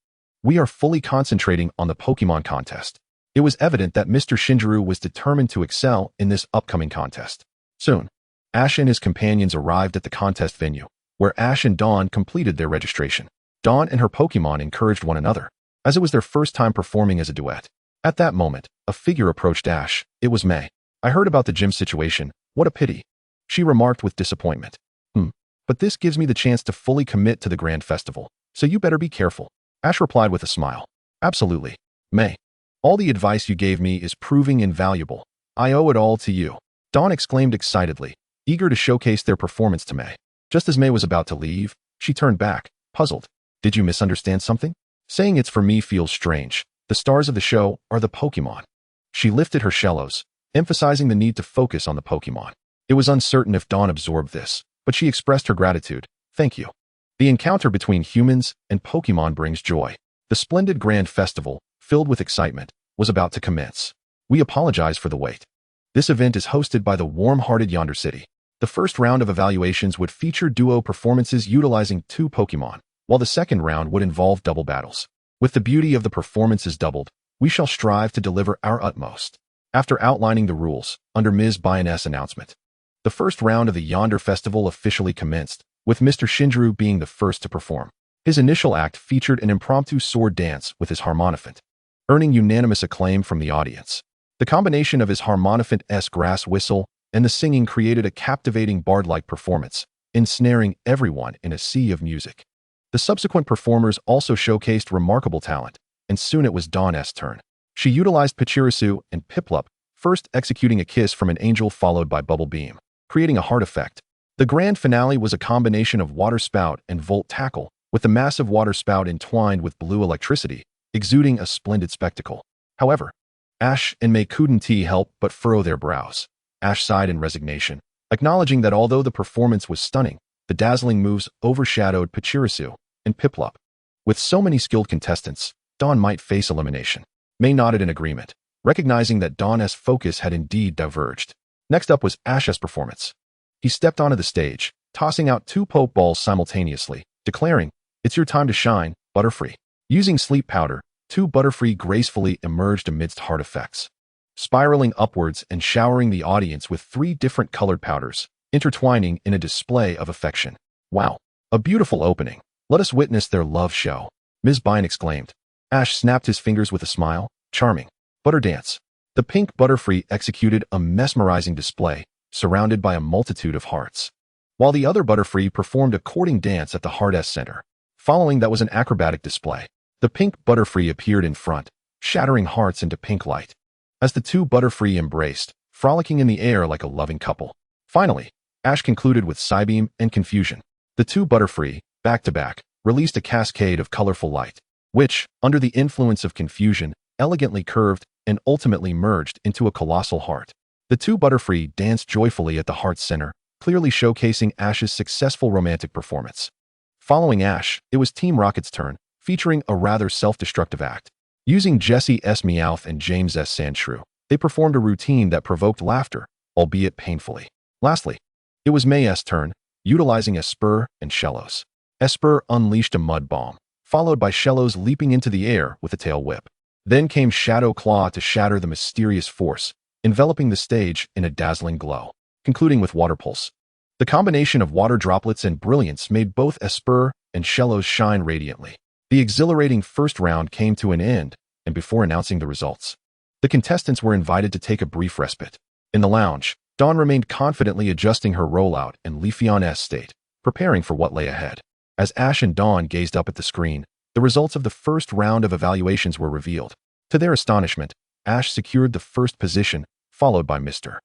We are fully concentrating on the Pokémon contest. It was evident that Mr. Shinji was determined to excel in this upcoming contest. Soon, Ash and his companions arrived at the contest venue, where Ash and Dawn completed their registration. Dawn and her Pokémon encouraged one another, as it was their first time performing as a duet. At that moment, a figure approached Ash. It was May. I heard about the gym situation. What a pity. She remarked with disappointment. But this gives me the chance to fully commit to the Grand Festival, so you better be careful. Ash replied with a smile. Absolutely. May. All the advice you gave me is proving invaluable. I owe it all to you. Dawn exclaimed excitedly, eager to showcase their performance to May. Just as May was about to leave, she turned back, puzzled. Did you misunderstand something? Saying it's for me feels strange. The stars of the show are the Pokémon. She lifted her shellos, emphasizing the need to focus on the Pokémon. It was uncertain if Dawn absorbed this, but she expressed her gratitude. Thank you. The encounter between humans and Pokémon brings joy. The splendid Grand Festival, filled with excitement, was about to commence. We apologize for the wait. This event is hosted by the warm-hearted Yonder City. The first round of evaluations would feature duo performances utilizing 2 Pokémon, while the second round would involve double battles. With the beauty of the performances doubled, we shall strive to deliver our utmost. After outlining the rules, under Ms. Bayon's announcement, the first round of the Yonder Festival officially commenced, with Mr. Shinji being the first to perform. His initial act featured an impromptu sword dance with his harmonophant, earning unanimous acclaim from the audience. The combination of his harmonophant-esque grass whistle and the singing created a captivating bard-like performance, ensnaring everyone in a sea of music. The subsequent performers also showcased remarkable talent, and soon it was Dawn's turn. She utilized Pachirisu and Piplup, first executing a kiss from an angel followed by Bubble Beam, creating a heart effect. The grand finale was a combination of Water Spout and Volt Tackle, with the massive Water Spout entwined with blue electricity, exuding a splendid spectacle. However, Ash and May couldn't help but furrow their brows. Ash sighed in resignation, acknowledging that although the performance was stunning, the dazzling moves overshadowed Pachirisu and Piplup. With so many skilled contestants, Dawn might face elimination. May nodded in agreement, recognizing that Dawn's focus had indeed diverged. Next up was Ash's performance. He stepped onto the stage, tossing out 2 Poke Balls simultaneously, declaring, "It's your time to shine, Butterfree." Using Sleep Powder, 2 Butterfree gracefully emerged amidst heart effects, spiraling upwards and showering the audience with 3 different colored powders, intertwining in a display of affection. Wow, a beautiful opening. Let us witness their love show, Ms. Bayon exclaimed. Ash snapped his fingers with a smile. Charming. Butter Dance. The pink Butterfree executed a mesmerizing display, surrounded by a multitude of hearts, while the other Butterfree performed a courting dance at the Heart's center. Following that was an acrobatic display. The pink Butterfree appeared in front, shattering hearts into pink light, as the 2 Butterfree embraced, frolicking in the air like a loving couple. Finally, Ash concluded with Psybeam and Confusion. The 2 Butterfree, back-to-back, released a cascade of colorful light, which, under the influence of Confusion, elegantly curved and ultimately merged into a colossal heart. The 2 Butterfree danced joyfully at the heart's center, clearly showcasing Ash's successful romantic performance. Following Ash, it was Team Rocket's turn, featuring a rather self-destructive act. Using Jessie S. Meowth and James S. Sandshrew, they performed a routine that provoked laughter, albeit painfully. Lastly, it was May's turn, utilizing Esper and Shellos. Esper unleashed a mud bomb, followed by Shellos leaping into the air with a tail whip. Then came Shadow Claw to shatter the mysterious force, enveloping the stage in a dazzling glow, concluding with Water Pulse. The combination of water droplets and brilliance made both Esper and Shellos shine radiantly. The exhilarating first round came to an end, and before announcing the results, the contestants were invited to take a brief respite. In the lounge, Dawn remained confidently adjusting her rollout and Leafeon's state, preparing for what lay ahead. As Ash and Dawn gazed up at the screen, the results of the first round of evaluations were revealed. To their astonishment, Ash secured the first position, followed by Mr.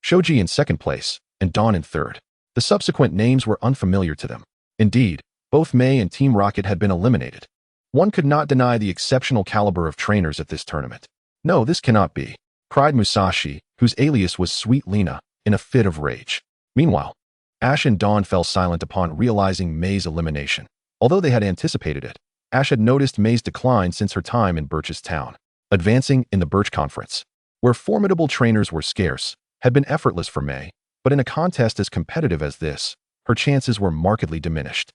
Shoji in second place, and Dawn in third. The subsequent names were unfamiliar to them. Indeed, both May and Team Rocket had been eliminated. One could not deny the exceptional caliber of trainers at this tournament. "No, this cannot be," cried Musashi, whose alias was Sweet Lena, in a fit of rage. Meanwhile, Ash and Dawn fell silent upon realizing May's elimination. Although they had anticipated it, Ash had noticed May's decline since her time in Birch's Town. Advancing in the Birch Conference, where formidable trainers were scarce, had been effortless for May, but in a contest as competitive as this, her chances were markedly diminished.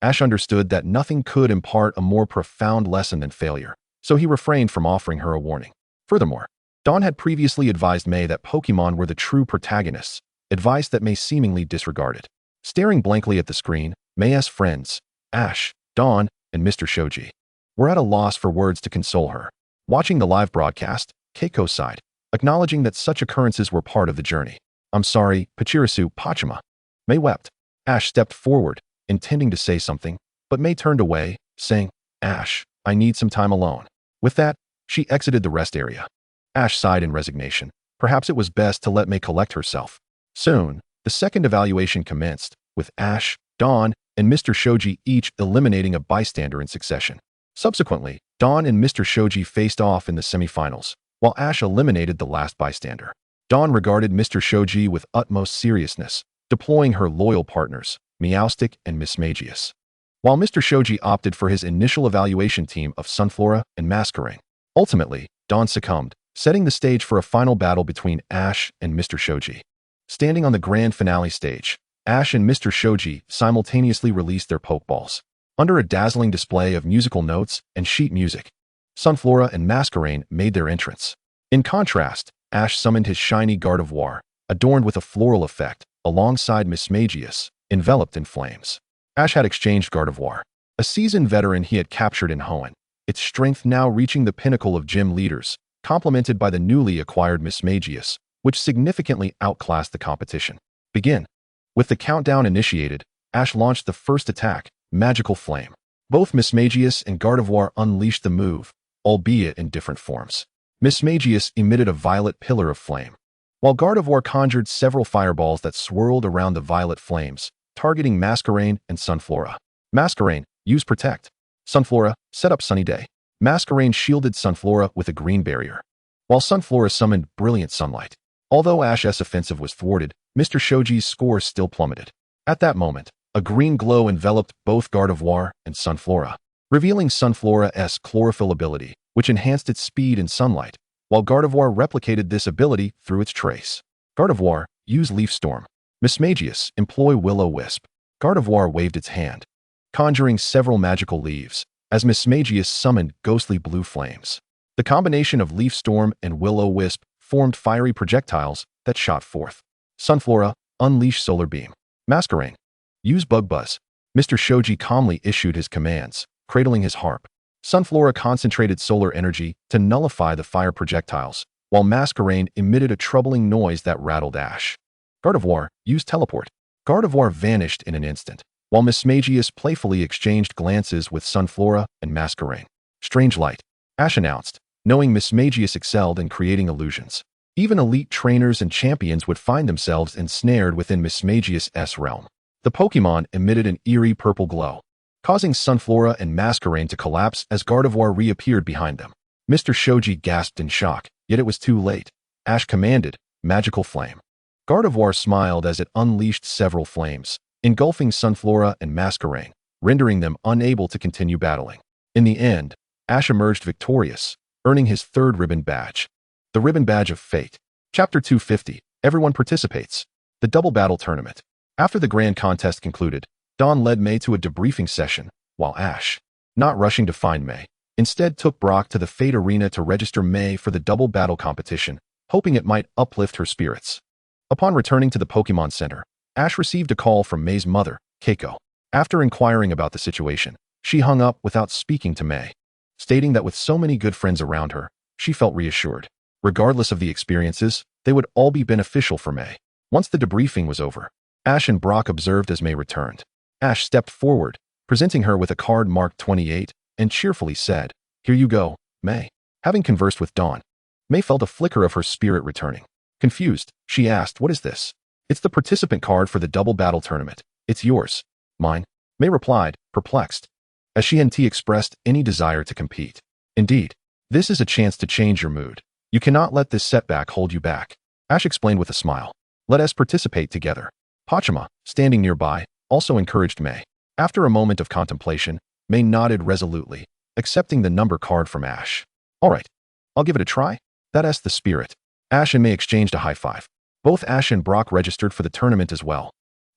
Ash understood that nothing could impart a more profound lesson than failure, so he refrained from offering her a warning. Furthermore, Dawn had previously advised May that Pokémon were the true protagonists, advice that May seemingly disregarded. Staring blankly at the screen, May's friends, Ash, Dawn, and Mr. Shoji, were at a loss for words to console her. Watching the live broadcast, Keiko sighed, acknowledging that such occurrences were part of the journey. "I'm sorry, Pachirisu Pachima." May wept. Ash stepped forward, intending to say something, but May turned away, saying, "Ash, I need some time alone." With that, she exited the rest area. Ash sighed in resignation. Perhaps it was best to let May collect herself. Soon, the second evaluation commenced, with Ash, Dawn, and Mr. Shoji each eliminating a bystander in succession. Subsequently, Dawn and Mr. Shoji faced off in the semifinals, while Ash eliminated the last bystander. Dawn regarded Mr. Shoji with utmost seriousness, deploying her loyal partners, Meowstic and Mismagius, while Mr. Shoji opted for his initial evaluation team of Sunflora and Masquerain. Ultimately, Dawn succumbed, setting the stage for a final battle between Ash and Mr. Shoji. Standing on the grand finale stage, Ash and Mr. Shoji simultaneously released their Pokeballs. Under a dazzling display of musical notes and sheet music, Sunflora and Masquerain made their entrance. In contrast, Ash summoned his shiny Gardevoir, adorned with a floral effect, alongside Mismagius, enveloped in flames. Ash had exchanged Gardevoir, a seasoned veteran he had captured in Hoenn, its strength now reaching the pinnacle of gym leaders, complemented by the newly acquired Mismagius, which significantly outclassed the competition. Begin. With the countdown initiated, Ash launched the first attack, Magical Flame. Both Mismagius and Gardevoir unleashed the move, albeit in different forms. Mismagius emitted a violet pillar of flame, while Gardevoir conjured several fireballs that swirled around the violet flames, targeting Masquerain and Sunflora. Masquerain, use Protect. Sunflora, set up Sunny Day. Masquerain shielded Sunflora with a green barrier, while Sunflora summoned Brilliant Sunlight. Although Ash's offensive was thwarted, Mr. Shoji's score still plummeted. At that moment, a green glow enveloped both Gardevoir and Sunflora, revealing Sunflora's chlorophyll ability, which enhanced its speed in sunlight, while Gardevoir replicated this ability through its trace. Gardevoir, use Leaf Storm. Mismagius, employ Will-O-Wisp. Gardevoir waved its hand, conjuring several magical leaves, as Mismagius summoned ghostly blue flames. The combination of Leaf Storm and Will-O-Wisp formed fiery projectiles that shot forth. Sunflora, unleash Solar Beam. Masquerain, use Bug Buzz. Mr. Shoji calmly issued his commands, cradling his harp. Sunflora concentrated solar energy to nullify the fire projectiles, while Masquerain emitted a troubling noise that rattled Ash. Gardevoir, use Teleport. Gardevoir vanished in an instant, while Mismagius playfully exchanged glances with Sunflora and Masquerain. Strange Light, Ash announced, knowing Mismagius excelled in creating illusions. Even elite trainers and champions would find themselves ensnared within Mismagius' realm. The Pokémon emitted an eerie purple glow, causing Sunflora and Masquerain to collapse as Gardevoir reappeared behind them. Mr. Shoji gasped in shock, yet it was too late. Ash commanded, Magical Flame. Gardevoir smiled as it unleashed several flames, engulfing Sunflora and Masquerain, rendering them unable to continue battling. In the end, Ash emerged victorious, earning his third ribbon badge. The Ribbon Badge of Fate. Chapter 250. Everyone participates. The Double Battle Tournament. After the grand contest concluded, Dawn led May to a debriefing session, while Ash, not rushing to find May, instead took Brock to the Fate Arena to register May for the double battle competition, hoping it might uplift her spirits. Upon returning to the Pokémon Center, Ash received a call from May's mother, Keiko. After inquiring about the situation, she hung up without speaking to May, stating that with so many good friends around her, she felt reassured. Regardless of the experiences, they would all be beneficial for May. Once the debriefing was over, Ash and Brock observed as May returned. Ash stepped forward, presenting her with a card marked 28, and cheerfully said, "Here you go, May." Having conversed with Dawn, May felt a flicker of her spirit returning. Confused, she asked, "What is this?" "It's the participant card for the double battle tournament. It's yours." "Mine?" May replied, perplexed, as she hadn't expressed any desire to compete. "Indeed, this is a chance to change your mood. You cannot let this setback hold you back," Ash explained with a smile. "Let us participate together." Pachima, standing nearby, also encouraged May. After a moment of contemplation, May nodded resolutely, accepting the number card from Ash. All right, I'll give it a try. That's the spirit. Ash and May exchanged a high five. Both Ash and Brock registered for the tournament as well,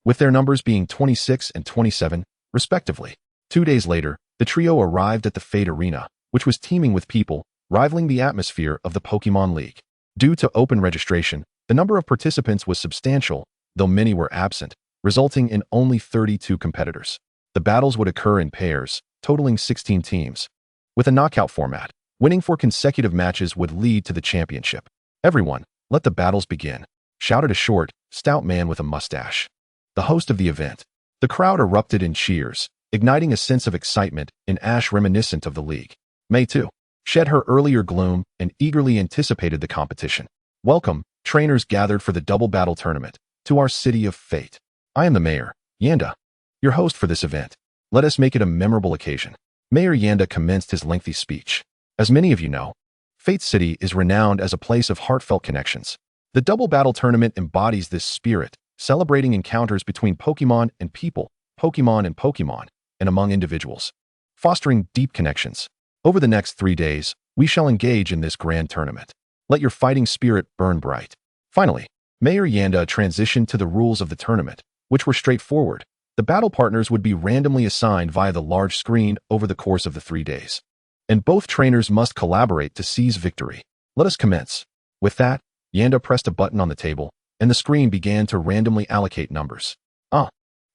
with their numbers being 26 and 27, respectively. 2 days later, the trio arrived at the Fate Arena, which was teeming with people, rivaling the atmosphere of the Pokémon League. Due to open registration, the number of participants was substantial, though many were absent, resulting in only 32 competitors. The battles would occur in pairs, totaling 16 teams. With a knockout format, winning 4 consecutive matches would lead to the championship. "Everyone, let the battles begin," shouted a short, stout man with a mustache, the host of the event. The crowd erupted in cheers, igniting a sense of excitement in Ash reminiscent of the league. May, too, shed her earlier gloom and eagerly anticipated the competition. "Welcome, trainers gathered for the double battle tournament, to our city of fate. I am the mayor, Yanda, your host for this event. Let us make it a memorable occasion." Mayor Yanda commenced his lengthy speech. As many of you know, Fate City is renowned as a place of heartfelt connections. The double battle tournament embodies this spirit, celebrating encounters between Pokemon and people, Pokemon and Pokemon, and among individuals, fostering deep connections. Over the next 3 days, we shall engage in this grand tournament. Let your fighting spirit burn bright. Finally, Mayor Yanda transitioned to the rules of the tournament, which were straightforward. The battle partners would be randomly assigned via the large screen over the course of the 3 days, and both trainers must collaborate to seize victory. Let us commence. With that, Yanda pressed a button on the table, and the screen began to randomly allocate numbers.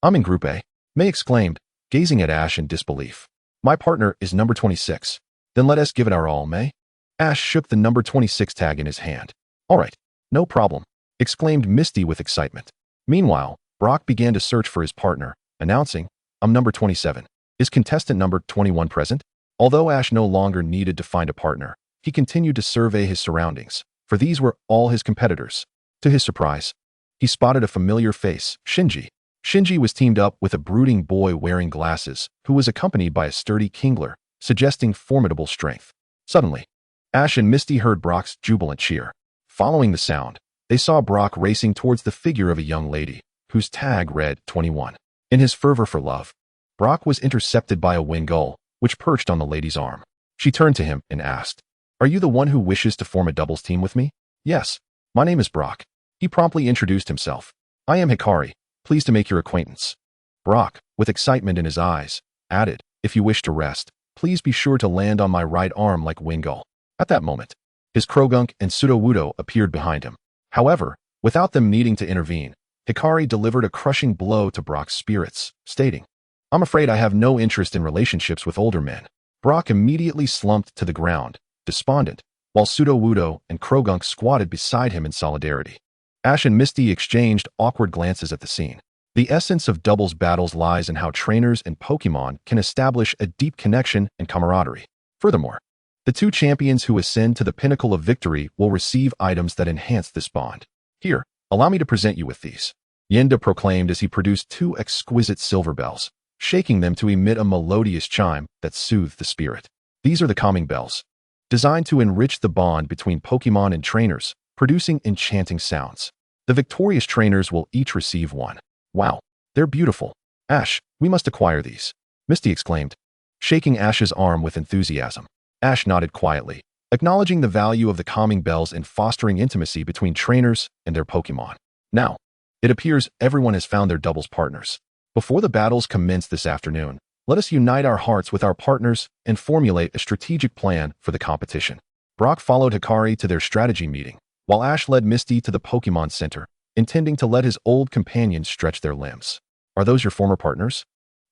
I'm in Group A," May exclaimed, gazing at Ash in disbelief. "My partner is number 26. Then let us give it our all, May." Ash shook the number 26 tag in his hand. "All right, no problem," exclaimed Misty with excitement. Meanwhile, Brock began to search for his partner, announcing, "I'm number 27. Is contestant number 21 present?" Although Ash no longer needed to find a partner, he continued to survey his surroundings, for these were all his competitors. To his surprise, he spotted a familiar face, Shinji. Shinji was teamed up with a brooding boy wearing glasses, who was accompanied by a sturdy Kingler, suggesting formidable strength. Suddenly, Ash and Misty heard Brock's jubilant cheer. Following the sound, they saw Brock racing towards the figure of a young lady, whose tag read 21. In his fervor for love, Brock was intercepted by a wing gull, which perched on the lady's arm. She turned to him and asked, "Are you the one who wishes to form a doubles team with me?" "Yes, my name is Brock." He promptly introduced himself. "I am Hikari, pleased to make your acquaintance." Brock, with excitement in his eyes, added, "If you wish to rest, please be sure to land on my right arm like Wingull." At that moment, his Krogunk and Sudowoodo appeared behind him. However, without them needing to intervene, Hikari delivered a crushing blow to Brock's spirits, stating, "I'm afraid I have no interest in relationships with older men." Brock immediately slumped to the ground, despondent, while Sudowoodo and Krogunk squatted beside him in solidarity. Ash and Misty exchanged awkward glances at the scene. The essence of doubles battles lies in how trainers and Pokemon can establish a deep connection and camaraderie. Furthermore, the 2 champions who ascend to the pinnacle of victory will receive items that enhance this bond. "Here, allow me to present you with these," Yenda proclaimed as he produced 2 exquisite silver bells, shaking them to emit a melodious chime that soothed the spirit. These are the calming bells, designed to enrich the bond between Pokemon and trainers, producing enchanting sounds. The victorious trainers will each receive 1. "Wow, they're beautiful. Ash, we must acquire these," Misty exclaimed, shaking Ash's arm with enthusiasm. Ash nodded quietly, acknowledging the value of the calming bells in fostering intimacy between trainers and their Pokemon. Now, it appears everyone has found their doubles partners. Before the battles commence this afternoon, let us unite our hearts with our partners and formulate a strategic plan for the competition. Brock followed Hikari to their strategy meeting, while Ash led Misty to the Pokemon Center, intending to let his old companions stretch their limbs. "Are those your former partners?"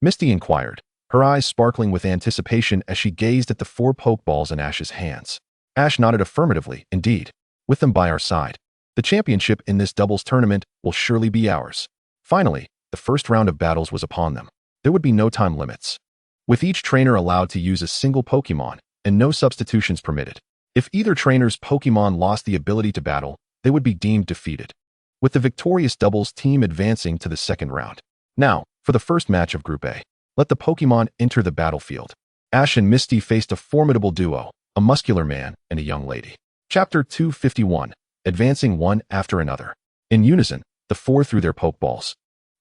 Misty inquired, her eyes sparkling with anticipation as she gazed at the 4 Pokeballs in Ash's hands. Ash nodded affirmatively, "Indeed. With them by our side, the championship in this doubles tournament will surely be ours." Finally, the first round of battles was upon them. There would be no time limits, with each trainer allowed to use a single Pokemon and no substitutions permitted. If either trainer's Pokemon lost the ability to battle, they would be deemed defeated, with the victorious doubles team advancing to the second round. Now, for the first match of Group A, let the Pokemon enter the battlefield. Ash and Misty faced a formidable duo, a muscular man and a young lady. Chapter 251, advancing one after another. In unison, the 4 threw their Pokeballs.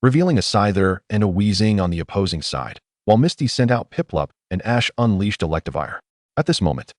revealing a Scyther and a Weezing on the opposing side, while Misty sent out Piplup and Ash unleashed Electivire. At this moment,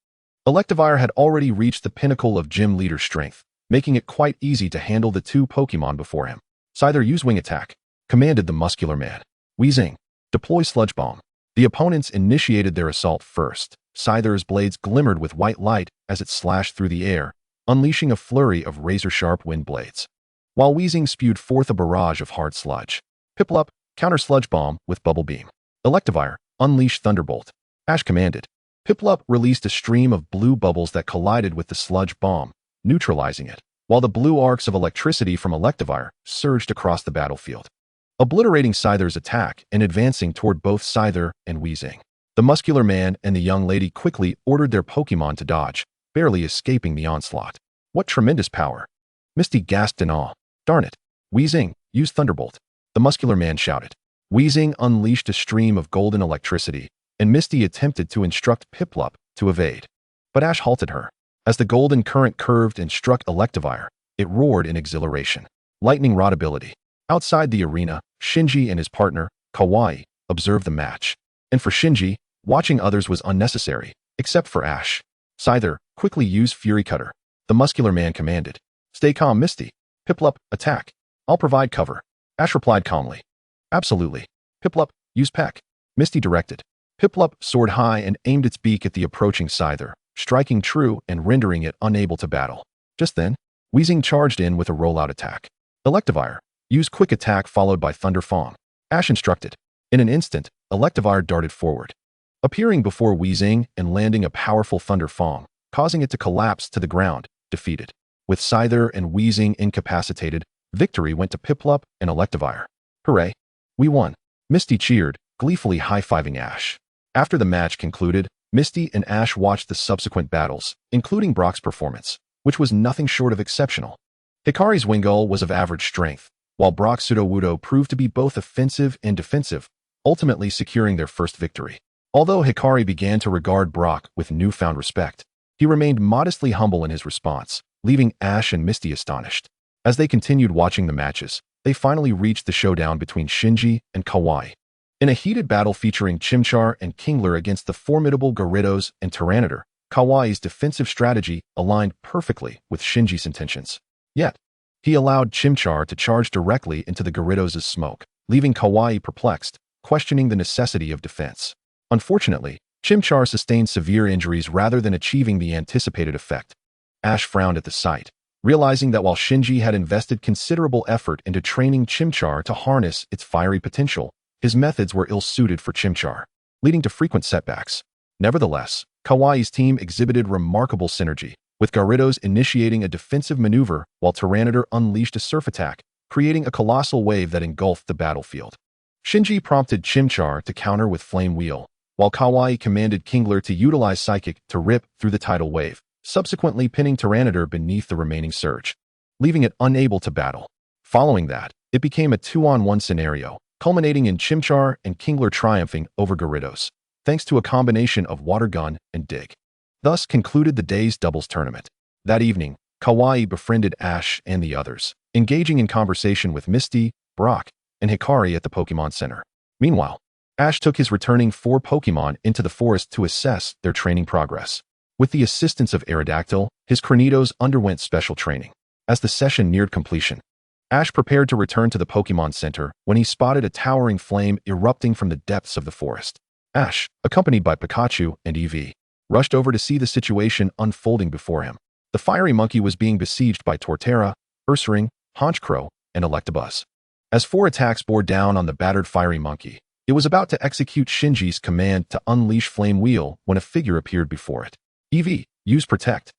Electivire had already reached the pinnacle of Gym Leader strength, making it quite easy to handle the two Pokémon before him. Scyther, use Wing Attack, commanded the muscular man. Weezing, deploy Sludge Bomb. The opponents initiated their assault first. Scyther's blades glimmered with white light as it slashed through the air, unleashing a flurry of razor-sharp wind blades, while Weezing spewed forth a barrage of hard sludge. Piplup, counter Sludge Bomb with Bubble Beam. Electivire, unleash Thunderbolt. Ash commanded. Piplup released a stream of blue bubbles that collided with the Sludge Bomb, neutralizing it, while the blue arcs of electricity from Electivire surged across the battlefield, obliterating Scyther's attack and advancing toward both Scyther and Weezing. The muscular man and the young lady quickly ordered their Pokémon to dodge, barely escaping the onslaught. What tremendous power! Misty gasped in awe. Darn it! Weezing, use Thunderbolt. The muscular man shouted. Weezing unleashed a stream of golden electricity, and Misty attempted to instruct Piplup to evade. But Ash halted her. As the golden current curved and struck Electivire, it roared in exhilaration. Lightning Rod ability. Outside the arena, Shinji and his partner, Kawaii, observed the match. And for Shinji, watching others was unnecessary, except for Ash. Scyther, quickly use Fury Cutter. The muscular man commanded. Stay calm, Misty. Piplup, attack. I'll provide cover. Ash replied calmly. Absolutely. Piplup, use Peck. Misty directed. Piplup soared high and aimed its beak at the approaching Scyther, striking true and rendering it unable to battle. Just then, Weezing charged in with a rollout attack. Electivire, use Quick Attack followed by Thunder Fong. Ash instructed. In an instant, Electivire darted forward, appearing before Weezing and landing a powerful Thunder Fong, causing it to collapse to the ground, defeated. With Scyther and Weezing incapacitated, victory went to Piplup and Electivire. Hooray! We won! Misty cheered, gleefully high-fiving Ash. After the match concluded, Misty and Ash watched the subsequent battles, including Brock's performance, which was nothing short of exceptional. Hikari's Wingull was of average strength, while Brock's Sudowoodo proved to be both offensive and defensive, ultimately securing their first victory. Although Hikari began to regard Brock with newfound respect, he remained modestly humble in his response, leaving Ash and Misty astonished. As they continued watching the matches, they finally reached the showdown between Shinji and Kawaii. In a heated battle featuring Chimchar and Kingler against the formidable Gyarados and Tyranitar, Kawaii's defensive strategy aligned perfectly with Shinji's intentions. Yet, he allowed Chimchar to charge directly into the Gyarados' smoke, leaving Kawaii perplexed, questioning the necessity of defense. Unfortunately, Chimchar sustained severe injuries rather than achieving the anticipated effect. Ash frowned at the sight, realizing that while Shinji had invested considerable effort into training Chimchar to harness its fiery potential, his methods were ill-suited for Chimchar, leading to frequent setbacks. Nevertheless, Kawaii's team exhibited remarkable synergy, with Gyarados initiating a defensive maneuver while Tyranitar unleashed a surf attack, creating a colossal wave that engulfed the battlefield. Shinji prompted Chimchar to counter with Flame Wheel, while Kawaii commanded Kingler to utilize Psychic to rip through the tidal wave, subsequently pinning Tyranitar beneath the remaining surge, leaving it unable to battle. Following that, it became a 2-on-1 scenario, culminating in Chimchar and Kingler triumphing over Gyarados, thanks to a combination of Water Gun and Dig. Thus concluded the day's doubles tournament. That evening, Kawaii befriended Ash and the others, engaging in conversation with Misty, Brock, and Hikari at the Pokémon Center. Meanwhile, Ash took his returning 4 Pokémon into the forest to assess their training progress. With the assistance of Aerodactyl, his Cornitos underwent special training. As the session neared completion, Ash prepared to return to the Pokémon Center when he spotted a towering flame erupting from the depths of the forest. Ash, accompanied by Pikachu and Eevee, rushed over to see the situation unfolding before him. The fiery monkey was being besieged by Torterra, Ursaring, Honchkrow, and Electabuzz. As 4 attacks bore down on the battered fiery monkey, it was about to execute Shinji's command to unleash Flame Wheel when a figure appeared before it. Eevee, use Protect.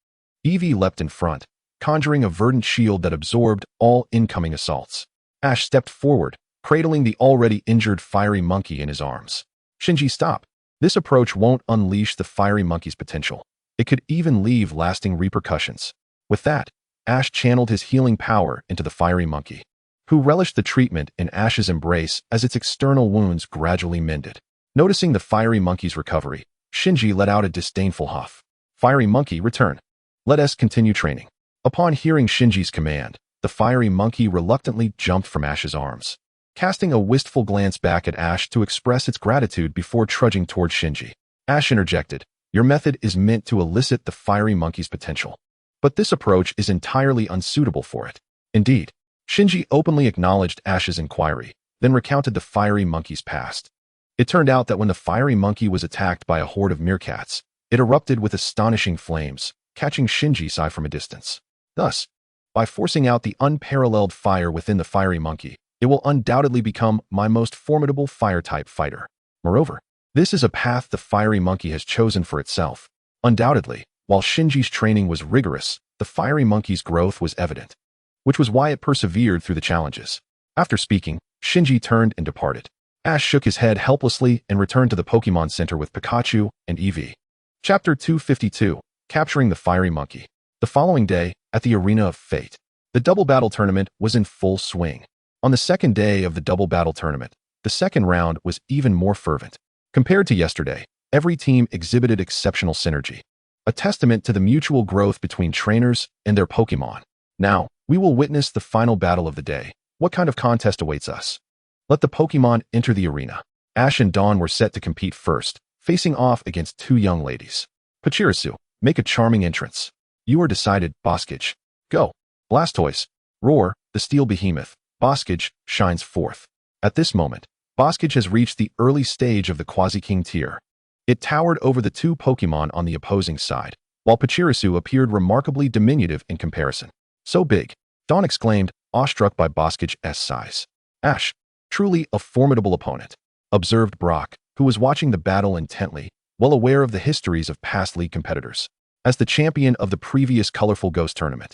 Eevee leapt in front, conjuring a verdant shield that absorbed all incoming assaults. Ash stepped forward, cradling the already injured fiery monkey in his arms. Shinji, stop. This approach won't unleash the fiery monkey's potential. It could even leave lasting repercussions. With that, Ash channeled his healing power into the fiery monkey, who relished the treatment in Ash's embrace as its external wounds gradually mended. Noticing the fiery monkey's recovery, Shinji let out a disdainful huff. Fiery monkey, return. Let us continue training. Upon hearing Shinji's command, the fiery monkey reluctantly jumped from Ash's arms. casting a wistful glance back at Ash to express its gratitude before trudging toward Shinji. Ash interjected, "Your method is meant to elicit the fiery monkey's potential. But this approach is entirely unsuitable for it." Indeed, Shinji openly acknowledged Ash's inquiry, then recounted the fiery monkey's past. It turned out that when the fiery monkey was attacked by a horde of meerkats, it erupted with astonishing flames, catching Shinji's eye from a distance. Thus, by forcing out the unparalleled fire within the fiery monkey, it will undoubtedly become my most formidable fire-type fighter. Moreover, this is a path the fiery monkey has chosen for itself. Undoubtedly, while Shinji's training was rigorous, the fiery monkey's growth was evident, which was why it persevered through the challenges. After speaking, Shinji turned and departed. Ash shook his head helplessly and returned to the Pokémon Center with Pikachu and Eevee. Chapter 252, Capturing the Fiery Monkey. The following day, at the Arena of Fate, the Double Battle Tournament was in full swing. On the second day of the Double Battle Tournament, the second round was even more fervent. Compared to yesterday, every team exhibited exceptional synergy, a testament to the mutual growth between trainers and their Pokémon. Now, we will witness the final battle of the day. What kind of contest awaits us? Let the Pokémon enter the arena. Ash and Dawn were set to compete first, facing off against two young ladies. Pachirisu, make a charming entrance. You are decided, Boskage. Go. Blastoise, roar, the steel behemoth. Boskage shines forth. At this moment, Boskage has reached the early stage of the Quasi-King tier. It towered over the two Pokémon on the opposing side, while Pachirisu appeared remarkably diminutive in comparison. So big, Dawn exclaimed, awestruck by Boskage's size. Ash, truly a formidable opponent, observed Brock, who was watching the battle intently, well aware of the histories of past league competitors. As the champion of the previous Colorful Ghost tournament,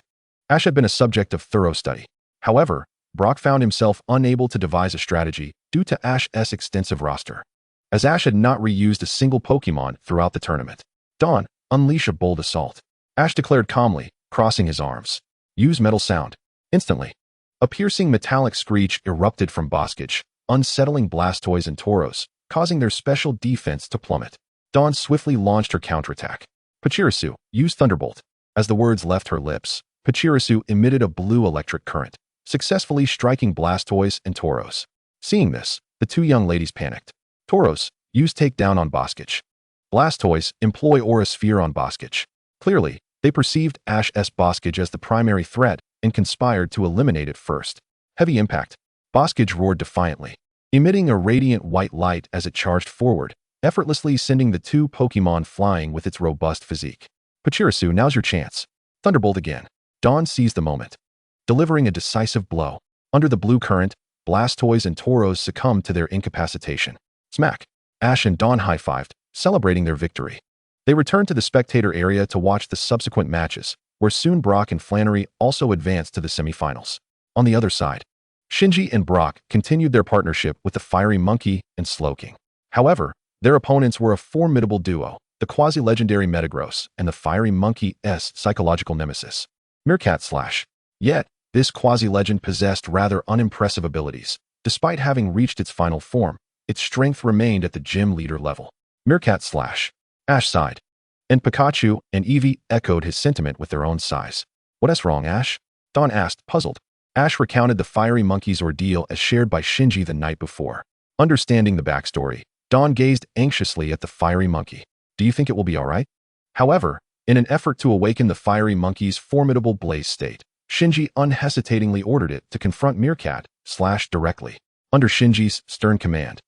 Ash had been a subject of thorough study. However, Brock found himself unable to devise a strategy due to Ash's extensive roster, as Ash had not reused a single Pokémon throughout the tournament. Dawn, unleash a bold assault. Ash declared calmly, crossing his arms. Use metal sound. Instantly, a piercing metallic screech erupted from Boskage, unsettling Blastoise and Tauros, causing their special defense to plummet. Dawn swiftly launched her counterattack. Pachirisu, use Thunderbolt. As the words left her lips, Pachirisu emitted a blue electric current, successfully striking Blastoise and Tauros. Seeing this, the two young ladies panicked. Tauros, use Takedown on Boskage. Blastoise, employ Aura Sphere on Boskage. Clearly, they perceived Ash's Boskage as the primary threat and conspired to eliminate it first. Heavy impact. Boskage roared defiantly, emitting a radiant white light as it charged forward, effortlessly sending the two Pokémon flying with its robust physique. Pachirisu, now's your chance. Thunderbolt again. Dawn seized the moment, delivering a decisive blow. Under the blue current, Blastoise and Tauros succumbed to their incapacitation. Smack. Ash and Dawn high-fived, celebrating their victory. They returned to the spectator area to watch the subsequent matches, where soon Brock and Flannery also advanced to the semifinals. On the other side, Shinji and Brock continued their partnership with the Fiery Monkey and Slowking. However, their opponents were a formidable duo, the quasi-legendary Metagross and the Fiery Monkey's psychological nemesis, Meerkat Slash. Yet, this quasi-legend possessed rather unimpressive abilities. Despite having reached its final form, its strength remained at the gym leader level. Meerkat Slash. Ash sighed, and Pikachu and Eevee echoed his sentiment with their own sighs. What's wrong, Ash? Dawn asked, puzzled. Ash recounted the Fiery Monkey's ordeal as shared by Shinji the night before. Understanding the backstory, Dawn gazed anxiously at the Fiery Monkey. Do you think it will be alright? However, in an effort to awaken the Fiery Monkey's formidable blaze state, Shinji unhesitatingly ordered it to confront Meerkat Slash directly. Under Shinji's stern command,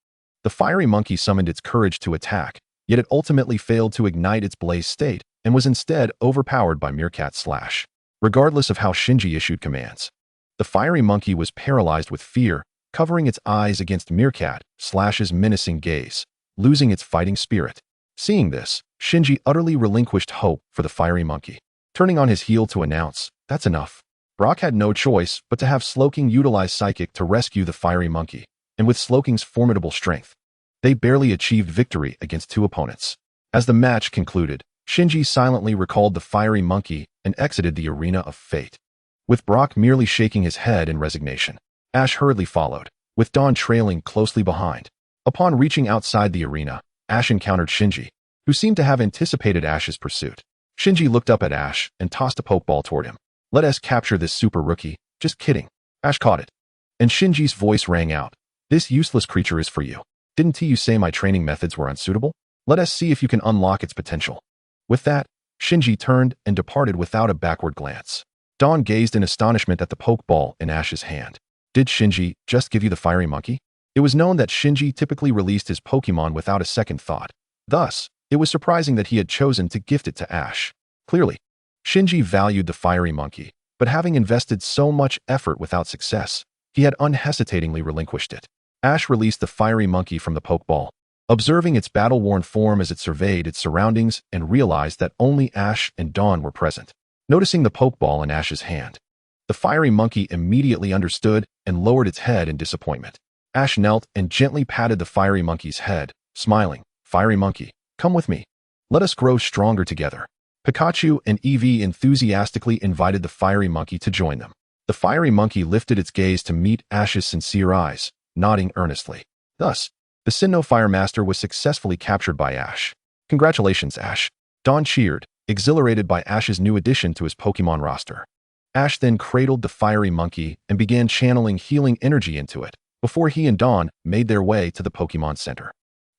the Fiery Monkey summoned its courage to attack, yet it ultimately failed to ignite its blaze state and was instead overpowered by Meerkat Slash. Regardless of how Shinji issued commands, the Fiery Monkey was paralyzed with fear, covering its eyes against Meerkat Slash's menacing gaze, losing its fighting spirit. Seeing this, Shinji utterly relinquished hope for the Fiery Monkey, turning on his heel to announce, that's enough. Brock had no choice but to have Slowking utilize Psychic to rescue the Fiery Monkey, and with Slowking's formidable strength, they barely achieved victory against two opponents. As the match concluded, Shinji silently recalled the Fiery Monkey and exited the Arena of Fate, with Brock merely shaking his head in resignation. Ash hurriedly followed, with Dawn trailing closely behind. Upon reaching outside the arena, Ash encountered Shinji, who seemed to have anticipated Ash's pursuit. Shinji looked up at Ash and tossed a Pokeball toward him. Let us capture this super rookie. Just kidding. Ash caught it, and Shinji's voice rang out, This useless creature is for you. Didn't you say my training methods were unsuitable? Let us see if you can unlock its potential. With that, Shinji turned and departed without a backward glance. Dawn gazed in astonishment at the Pokeball in Ash's hand. Did Shinji just give you the fiery monkey? It was known that Shinji typically released his Pokemon without a second thought. Thus, it was surprising that he had chosen to gift it to Ash. Clearly, Shinji valued the fiery monkey, but having invested so much effort without success, he had unhesitatingly relinquished it. Ash released the fiery monkey from the Pokeball, observing its battle-worn form as it surveyed its surroundings and realized that only Ash and Dawn were present. Noticing the Pokeball in Ash's hand, the fiery monkey immediately understood and lowered its head in disappointment. Ash knelt and gently patted the fiery monkey's head, smiling. Fiery monkey, come with me. Let us grow stronger together. Pikachu and Eevee enthusiastically invited the fiery monkey to join them. The fiery monkey lifted its gaze to meet Ash's sincere eyes, nodding earnestly. Thus, the Sinnoh Master was successfully captured by Ash. Congratulations, Ash. Dawn cheered, exhilarated by Ash's new addition to his Pokemon roster. Ash then cradled the fiery monkey and began channeling healing energy into it, before he and Dawn made their way to the Pokemon Center.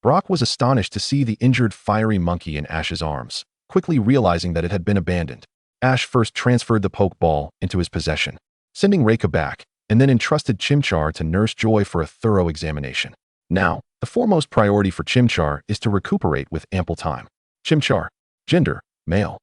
Brock was astonished to see the injured fiery monkey in Ash's arms, quickly realizing that it had been abandoned. Ash first transferred the Pokeball into his possession, sending Reika back, and then entrusted Chimchar to Nurse Joy for a thorough examination. Now, the foremost priority for Chimchar is to recuperate with ample time. Chimchar. Gender, male.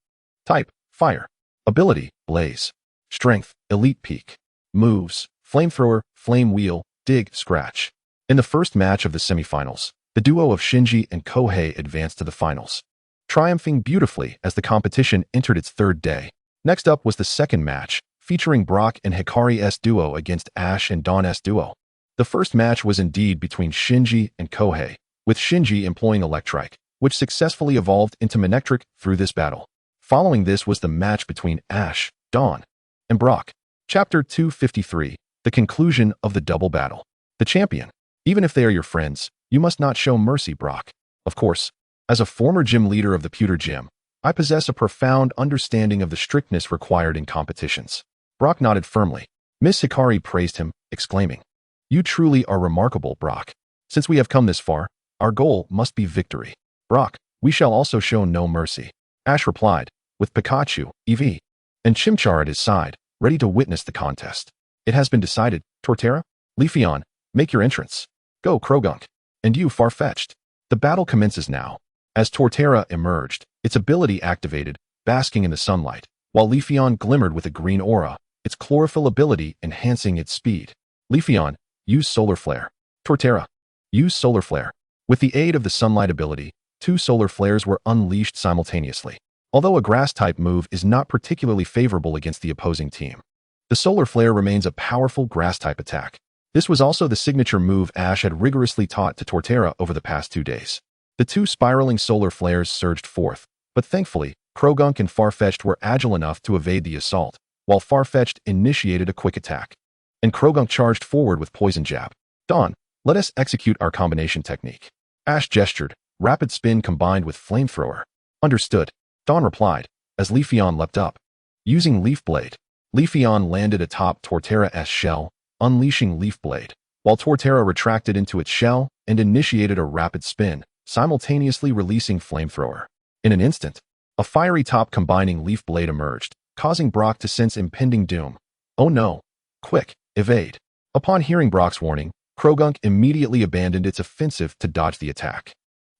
Type, fire. Ability, blaze. Strength, elite peak. Moves, flamethrower, flame wheel, dig, scratch. In the first match of the semifinals, the duo of Shinji and Kohei advanced to the finals, triumphing beautifully as the competition entered its third day. Next up was the second match, featuring Brock and Hikari's duo against Ash and Dawn's duo. The first match was indeed between Shinji and Kohei, with Shinji employing Electrike, which successfully evolved into Manectric through this battle. Following this was the match between Ash, Dawn, and Brock. Chapter 253, the conclusion of the double battle. The champion. Even if they are your friends, you must not show mercy, Brock. Of course, as a former gym leader of the Pewter Gym, I possess a profound understanding of the strictness required in competitions. Brock nodded firmly. Miss Hikari praised him, exclaiming, You truly are remarkable, Brock. Since we have come this far, our goal must be victory. Brock, we shall also show no mercy. Ash replied, with Pikachu, Eevee, and Chimchar at his side, ready to witness the contest. It has been decided. Torterra? Leafeon, make your entrance. Go, Krogunk. And you, Farfetch'd. The battle commences now. As Torterra emerged, its ability activated, basking in the sunlight, while Leafeon glimmered with a green aura, its chlorophyll ability enhancing its speed. Leafeon, use Solar Flare. Torterra, use Solar Flare. With the aid of the sunlight ability, 2 solar flares were unleashed simultaneously. Although a grass-type move is not particularly favorable against the opposing team, the Solar Flare remains a powerful grass-type attack. This was also the signature move Ash had rigorously taught to Torterra over the past 2 days. The 2 spiraling solar flares surged forth, but thankfully, Krogunk and Farfetch'd were agile enough to evade the assault, while Farfetch'd initiated a quick attack, and Krogunk charged forward with Poison Jab. Dawn, let us execute our combination technique. Ash gestured, rapid spin combined with flamethrower. Understood. Dawn replied, as Leafeon leapt up. Using Leaf Blade, Leafeon landed atop Torterra's shell, unleashing Leaf Blade, while Torterra retracted into its shell and initiated a rapid spin, simultaneously releasing Flamethrower. In an instant, a fiery top combining Leaf Blade emerged, causing Brock to sense impending doom. Oh no! Quick, evade! Upon hearing Brock's warning, Krogunk immediately abandoned its offensive to dodge the attack.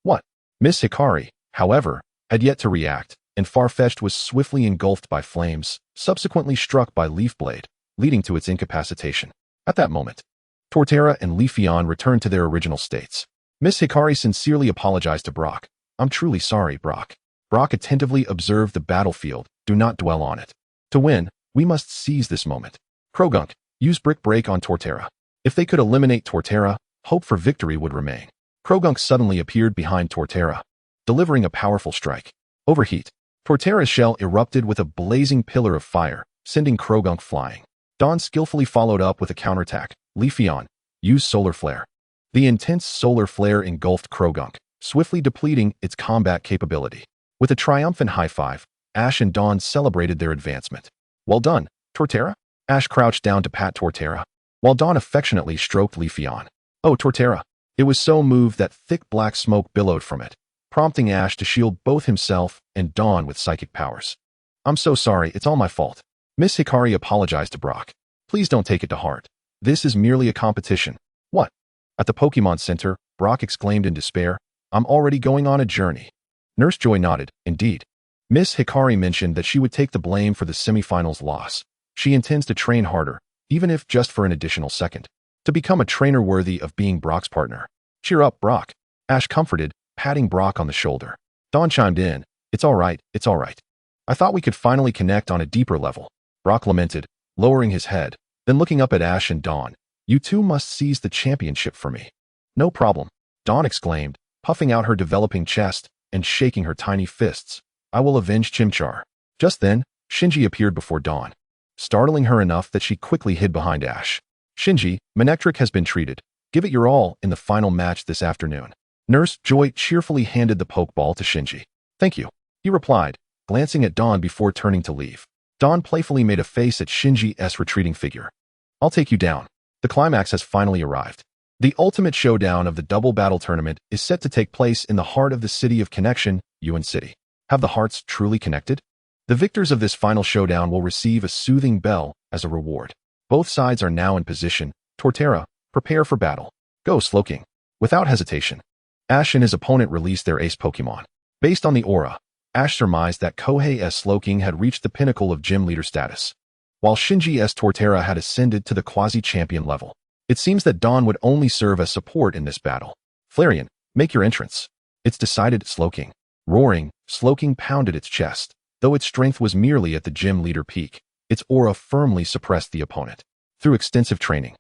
What? Miss Hikari, however, had yet to react, and Farfetch'd was swiftly engulfed by flames, subsequently struck by Leaf Blade, leading to its incapacitation. At that moment, Torterra and Leafeon returned to their original states. Miss Hikari sincerely apologized to Brock. I'm truly sorry, Brock. Brock attentively observed the battlefield. Do not dwell on it. To win, we must seize this moment. Krogunk, use Brick Break on Torterra. If they could eliminate Torterra, hope for victory would remain. Krogunk suddenly appeared behind Torterra, delivering a powerful strike. Overheat. Torterra's shell erupted with a blazing pillar of fire, sending Krogunk flying. Dawn skillfully followed up with a counterattack. Leafeon, use Solar Flare. The intense Solar Flare engulfed Krogunk, swiftly depleting its combat capability. With a triumphant high five, Ash and Dawn celebrated their advancement. Well done, Torterra? Ash crouched down to pat Torterra, while Dawn affectionately stroked Leafeon. Oh, Torterra. It was so moved that thick black smoke billowed from it, prompting Ash to shield both himself and Dawn with psychic powers. I'm so sorry, it's all my fault. Miss Hikari apologized to Brock. Please don't take it to heart. This is merely a competition. What? At the Pokémon Center, Brock exclaimed in despair. I'm already going on a journey. Nurse Joy nodded. Indeed. Miss Hikari mentioned that she would take the blame for the semifinals loss. She intends to train harder, even if just for an additional second, to become a trainer worthy of being Brock's partner. Cheer up, Brock. Ash comforted, patting Brock on the shoulder. Dawn chimed in. It's all right, it's all right. I thought we could finally connect on a deeper level. Brock lamented, lowering his head, then looking up at Ash and Dawn. You two must seize the championship for me. No problem, Dawn exclaimed, puffing out her developing chest and shaking her tiny fists. I will avenge Chimchar. Just then, Shinji appeared before Dawn, startling her enough that she quickly hid behind Ash. Shinji, Manectric has been treated. Give it your all in the final match this afternoon. Nurse Joy cheerfully handed the Pokeball to Shinji. Thank you, he replied, glancing at Dawn before turning to leave. Dawn playfully made a face at Shinji's retreating figure. I'll take you down. The climax has finally arrived. The ultimate showdown of the double battle tournament is set to take place in the heart of the city of connection, Yuan City. Have the hearts truly connected? The victors of this final showdown will receive a soothing bell as a reward. Both sides are now in position. Torterra, prepare for battle. Go, Slowking. Without hesitation, Ash and his opponent released their ace Pokemon. Based on the aura, Ash surmised that Kohei's Slowking had reached the pinnacle of gym leader status, while Shinji's Torterra had ascended to the quasi-champion level. It seems that Dawn would only serve as support in this battle. Flareon, make your entrance. It's decided, Slowking. Roaring, Slowking pounded its chest. Though its strength was merely at the gym leader peak, its aura firmly suppressed the opponent. Through extensive training,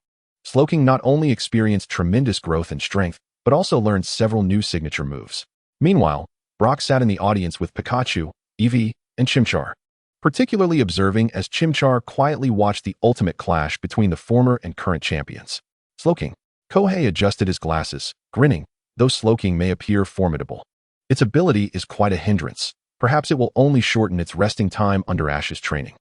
Slowking not only experienced tremendous growth and strength, but also learned several new signature moves. Meanwhile, Brock sat in the audience with Pikachu, Eevee, and Chimchar, particularly observing as Chimchar quietly watched the ultimate clash between the former and current champions. Slowking. Kohei adjusted his glasses, grinning. Though Slowking may appear formidable, its ability is quite a hindrance. Perhaps it will only shorten its resting time under Ash's training.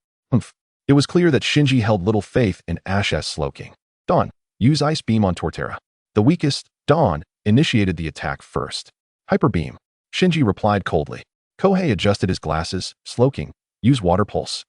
It was clear that Shinji held little faith in Ash's Slowking. Dawn, use Ice Beam on Torterra. The weakest, Dawn, initiated the attack first. Hyper Beam. Shinji replied coldly. Kohei adjusted his glasses. Slowking, use Water Pulse.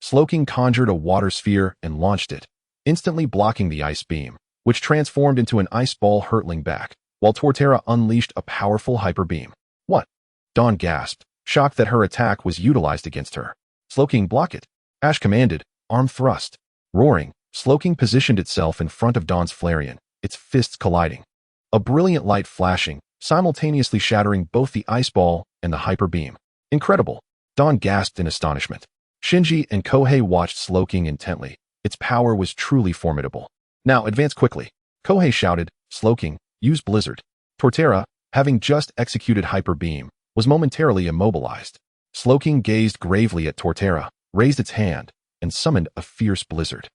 Slowking conjured a water sphere and launched it, instantly blocking the Ice Beam, which transformed into an ice ball hurtling back, while Torterra unleashed a powerful Hyper Beam. What? Dawn gasped, shocked that her attack was utilized against her. Slowking, block it. Ash commanded, arm thrust. Roaring, Slowking positioned itself in front of Dawn's Flareon, its fists colliding. A brilliant light flashing, simultaneously shattering both the ice ball and the Hyper Beam. Incredible! Dawn gasped in astonishment. Shinji and Kohei watched Slowking intently. Its power was truly formidable. Now advance quickly. Kohei shouted, Slowking, use Blizzard. Torterra, having just executed Hyper Beam, was momentarily immobilized. Slowking gazed gravely at Torterra, raised its hand, and summoned a fierce blizzard.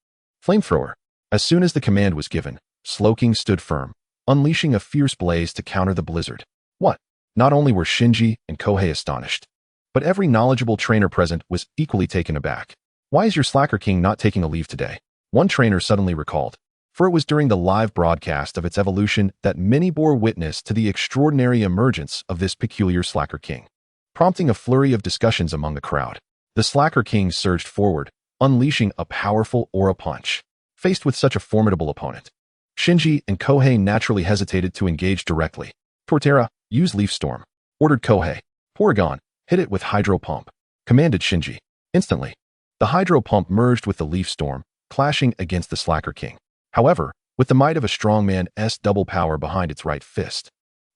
Flamethrower. As soon as the command was given, Slowking stood firm, unleashing a fierce blaze to counter the blizzard. What? Not only were Shinji and Kohei astonished, but every knowledgeable trainer present was equally taken aback. Why is your Slacker King not taking a leave today? One trainer suddenly recalled, for it was during the live broadcast of its evolution that many bore witness to the extraordinary emergence of this peculiar Slacker King, prompting a flurry of discussions among the crowd. The Slacker King surged forward, unleashing a powerful aura punch. Faced with such a formidable opponent, Shinji and Kohei naturally hesitated to engage directly. Torterra, use Leaf Storm, ordered Kohei. Porygon, hit it with Hydro Pump, commanded Shinji. Instantly, the Hydro Pump merged with the Leaf Storm, clashing against the Slacker King. However, with the might of a strongman's double power behind its right fist,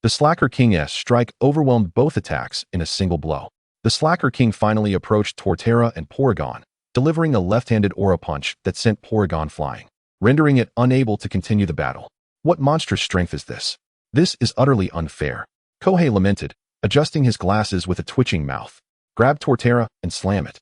the Slacker King's strike overwhelmed both attacks in a single blow. The Slacker King finally approached Torterra and Porygon, delivering a left-handed aura punch that sent Porygon flying, rendering it unable to continue the battle. What monstrous strength is this? This is utterly unfair. Kohei lamented, adjusting his glasses with a twitching mouth. Grab Torterra and slam it,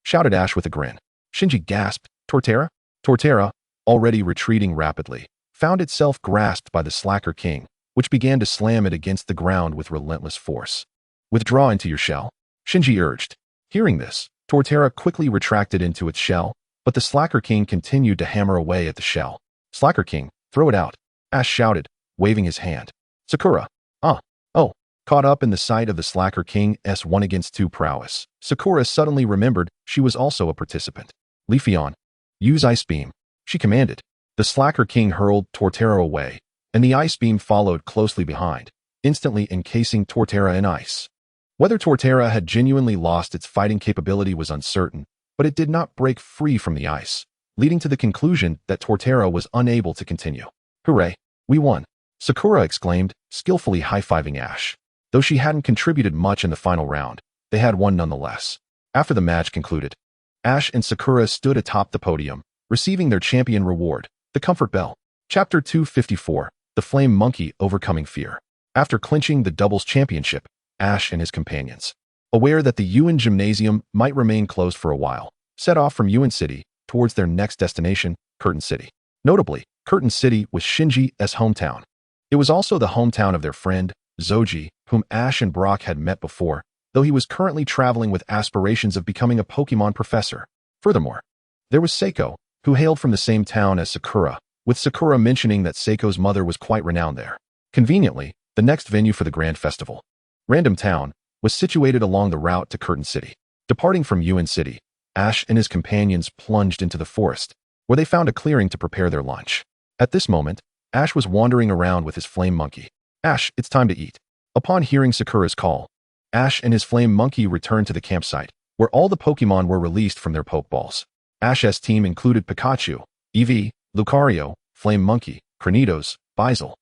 shouted Ash with a grin. Shinji gasped, Torterra? Torterra, already retreating rapidly, found itself grasped by the Slacker King, which began to slam it against the ground with relentless force. Withdraw into your shell, Shinji urged. Hearing this, Torterra quickly retracted into its shell, but the Slacker King continued to hammer away at the shell. Slacker King, throw it out, Ash shouted, waving his hand. Sakura. Oh. Caught up in the sight of the Slacker King's 1 against 2 prowess, Sakura suddenly remembered she was also a participant. Leafeon. Use Ice Beam, she commanded. The Slacker King hurled Torterra away, and the Ice Beam followed closely behind, instantly encasing Torterra in ice. Whether Torterra had genuinely lost its fighting capability was uncertain, but it did not break free from the ice, leading to the conclusion that Torterra was unable to continue. Hooray! We won! Sakura exclaimed, skillfully high-fiving Ash. Though she hadn't contributed much in the final round, they had won nonetheless. After the match concluded, Ash and Sakura stood atop the podium, receiving their champion reward, the Comfort Bell. Chapter 254, The Flame Monkey Overcoming Fear. After clinching the doubles championship, Ash and his companions, aware that the Hoenn Gymnasium might remain closed for a while, set off from Hoenn City towards their next destination, Curtain City. Notably, Curtain City was Shinji's hometown. It was also the hometown of their friend, Zoji, whom Ash and Brock had met before, though he was currently traveling with aspirations of becoming a Pokémon professor. Furthermore, there was Seiko, who hailed from the same town as Sakura, with Sakura mentioning that Seiko's mother was quite renowned there. Conveniently, the next venue for the Grand Festival, Random Town, was situated along the route to Curtain City. Departing from Hoenn City, Ash and his companions plunged into the forest, where they found a clearing to prepare their lunch. At this moment, Ash was wandering around with his flame monkey. Ash, it's time to eat. Upon hearing Sakura's call, Ash and his flame monkey returned to the campsite, where all the Pokémon were released from their Pokeballs. Ash's team included Pikachu, Eevee, Lucario, Flame Monkey, Cranidos, Bizel,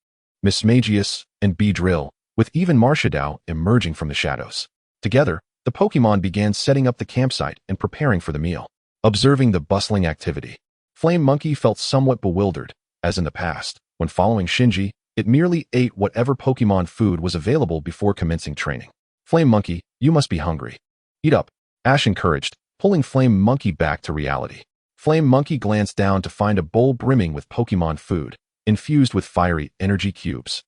Mismagius, and Beedrill, with even Marshadao emerging from the shadows. Together, the Pokémon began setting up the campsite and preparing for the meal. Observing the bustling activity, Flame Monkey felt somewhat bewildered, as in the past, when following Shinji, it merely ate whatever Pokémon food was available before commencing training. Flame Monkey, you must be hungry. Eat up, Ash encouraged, pulling Flame Monkey back to reality. Flame Monkey glanced down to find a bowl brimming with Pokémon food, infused with fiery energy cubes.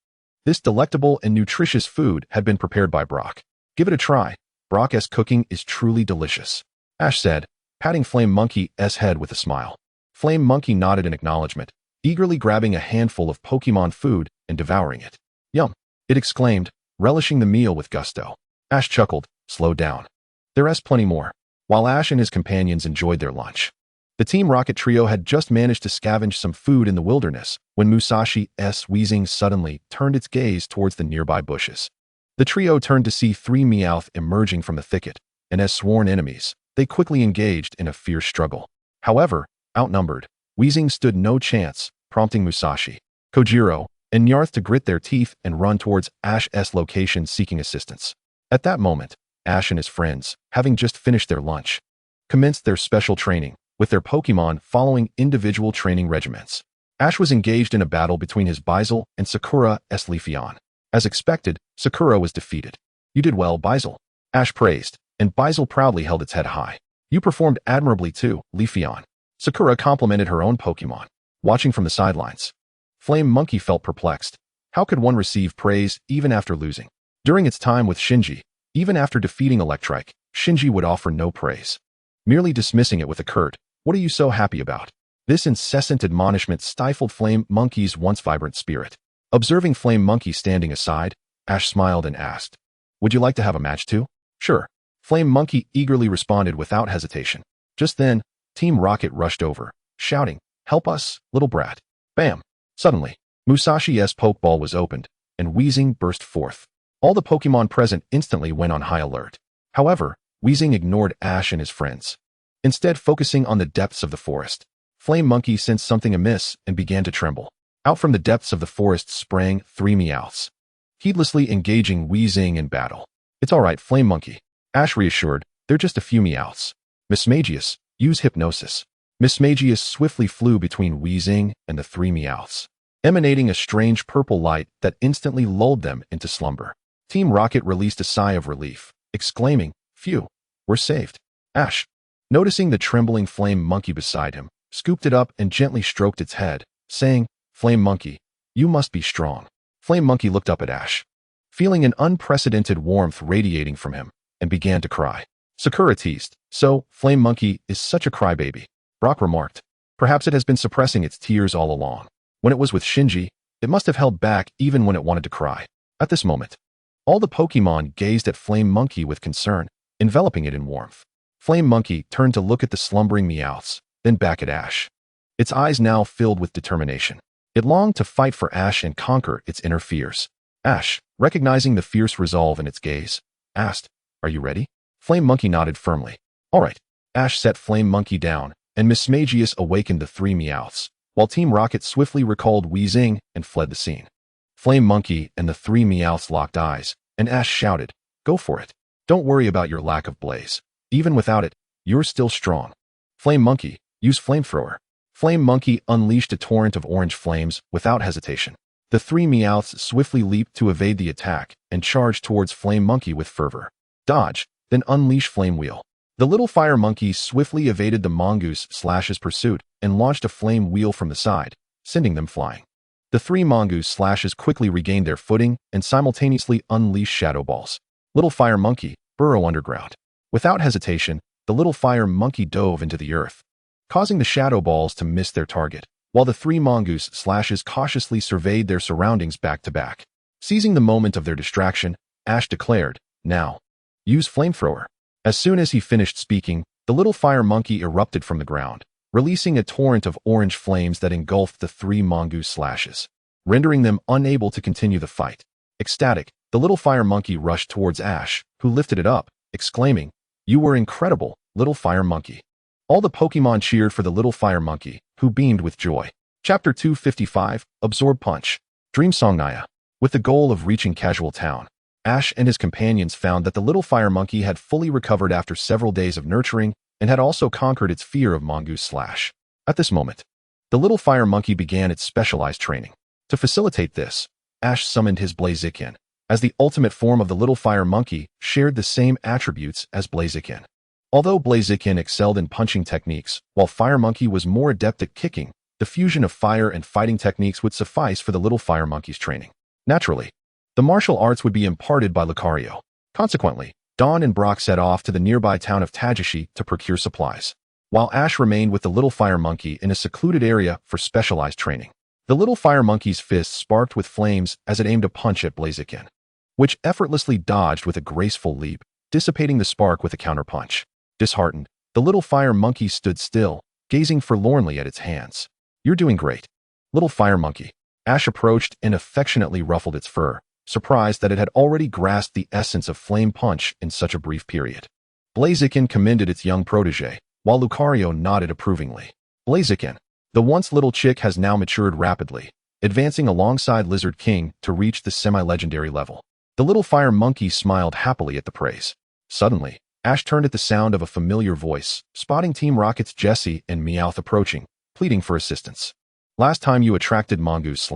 This delectable and nutritious food had been prepared by Brock. Give it a try. Brock's cooking is truly delicious, Ash said, patting Flame Monkey's head with a smile. Flame Monkey nodded in acknowledgement, eagerly grabbing a handful of Pokémon food and devouring it. Yum, it exclaimed, relishing the meal with gusto. Ash chuckled, slowed down. There's plenty more. While Ash and his companions enjoyed their lunch, the Team Rocket trio had just managed to scavenge some food in the wilderness when Musashi's wheezing suddenly turned its gaze towards the nearby bushes. The trio turned to see 3 Meowth emerging from the thicket, and as sworn enemies, they quickly engaged in a fierce struggle. However, outnumbered, Wheezing stood no chance, prompting Musashi, Kojiro, and Nyarth to grit their teeth and run towards Ash's location seeking assistance. At that moment, Ash and his friends, having just finished their lunch, commenced their special training, with their Pokémon following individual training regiments. Ash was engaged in a battle between his Bizel and Sakura's Leafeon. As expected, Sakura was defeated. You did well, Bizel, Ash praised, and Bizel proudly held its head high. You performed admirably too, Leafeon. Sakura complimented her own Pokémon. Watching from the sidelines, Flame Monkey felt perplexed. How could one receive praise even after losing? During its time with Shinji, even after defeating Electrike, Shinji would offer no praise, merely dismissing it with a curt, "What are you so happy about?" This incessant admonishment stifled Flame Monkey's once vibrant spirit. Observing Flame Monkey standing aside, Ash smiled and asked, "Would you like to have a match too?" "Sure." Flame Monkey eagerly responded without hesitation. Just then, Team Rocket rushed over, shouting, "Help us, little brat." Bam! Suddenly, Musashi's Pokeball was opened, and Wheezing burst forth. All the Pokémon present instantly went on high alert. However, Wheezing ignored Ash and his friends, instead focusing on the depths of the forest. Flame Monkey sensed something amiss and began to tremble. Out from the depths of the forest sprang 3 Meowths, heedlessly engaging Wheezing in battle. "It's all right, Flame Monkey," Ash reassured. "They're just a few Meowths." Mismagius, use Hypnosis. Mismagius swiftly flew between Wheezing and the 3 Meowths, emanating a strange purple light that instantly lulled them into slumber. Team Rocket released a sigh of relief, exclaiming, "Phew, we're saved." Ash, noticing the trembling Flame Monkey beside him, scooped it up and gently stroked its head, saying, "Flame Monkey, you must be strong." Flame Monkey looked up at Ash, feeling an unprecedented warmth radiating from him, and began to cry. Sakura teased, "So, Flame Monkey is such a crybaby," Brock remarked. "Perhaps it has been suppressing its tears all along. When it was with Shinji, It must have held back even when it wanted to cry. At this moment, all the Pokémon gazed at Flame Monkey with concern, enveloping it in warmth. Flame Monkey turned to look at the slumbering Meowths, then back at Ash. Its eyes now filled with determination. It longed to fight for Ash and conquer its inner fears. Ash, recognizing the fierce resolve in its gaze, asked, "Are you ready?" Flame Monkey nodded firmly. "All right." Ash set Flame Monkey down, and Miss Magius awakened the three Meowths, while Team Rocket swiftly recalled Weezing and fled the scene. Flame Monkey and the three Meowths locked eyes, and Ash shouted, "Go for it. Don't worry about your lack of blaze. Even without it, you're still strong. Flame Monkey, use Flamethrower." Flame Monkey unleashed a torrent of orange flames without hesitation. The three Meowths swiftly leaped to evade the attack and charged towards Flame Monkey with fervor. Dodge, then unleash Flame Wheel. The little fire monkey swiftly evaded the Mongoose/'s pursuit and launched a flame wheel from the side, sending them flying. The three Mongoose/'s quickly regained their footing and simultaneously unleashed Shadow Balls. Little fire monkey, burrow underground. Without hesitation, the little fire monkey dove into the earth, causing the Shadow Balls to miss their target, while the three Mongoose/'s cautiously surveyed their surroundings back to back. Seizing the moment of their distraction, Ash declared, "Now, use Flamethrower." As soon as he finished speaking, the little fire monkey erupted from the ground, releasing a torrent of orange flames that engulfed the three Mongoose/'s, rendering them unable to continue the fight. Ecstatic, the little fire monkey rushed towards Ash, who lifted it up, exclaiming, "You were incredible, little fire monkey." All the Pokémon cheered for the little fire monkey, who beamed with joy. Chapter 255, Absorb Punch. Dream Song Naya. With the goal of reaching Chashu Town, Ash and his companions found that the little fire monkey had fully recovered after several days of nurturing and had also conquered its fear of Mongoose/. At this moment, the little fire monkey began its specialized training. To facilitate this, Ash summoned his Blaziken, as the ultimate form of the little fire monkey shared the same attributes as Blaziken. Although Blaziken excelled in punching techniques, while Fire Monkey was more adept at kicking, the fusion of fire and fighting techniques would suffice for the little fire monkey's training. Naturally, the martial arts would be imparted by Lucario. Consequently, Dawn and Brock set off to the nearby town of Tajishi to procure supplies, while Ash remained with the little fire monkey in a secluded area for specialized training. The little fire monkey's fist sparked with flames as it aimed a punch at Blaziken, which effortlessly dodged with a graceful leap, dissipating the spark with a counterpunch. Disheartened, the little fire monkey stood still, gazing forlornly at its hands. "You're doing great, little fire monkey." Ash approached and affectionately ruffled its fur, surprised that it had already grasped the essence of Flame Punch in such a brief period. Blaziken commended its young protege, while Lucario nodded approvingly. Blaziken, the once little chick, has now matured rapidly, advancing alongside Lizard King to reach the semi-legendary level. The little fire monkey smiled happily at the praise. Suddenly, Ash turned at the sound of a familiar voice, spotting Team Rocket's Jessie and Meowth approaching, pleading for assistance. "Last time you attracted Mongoose/,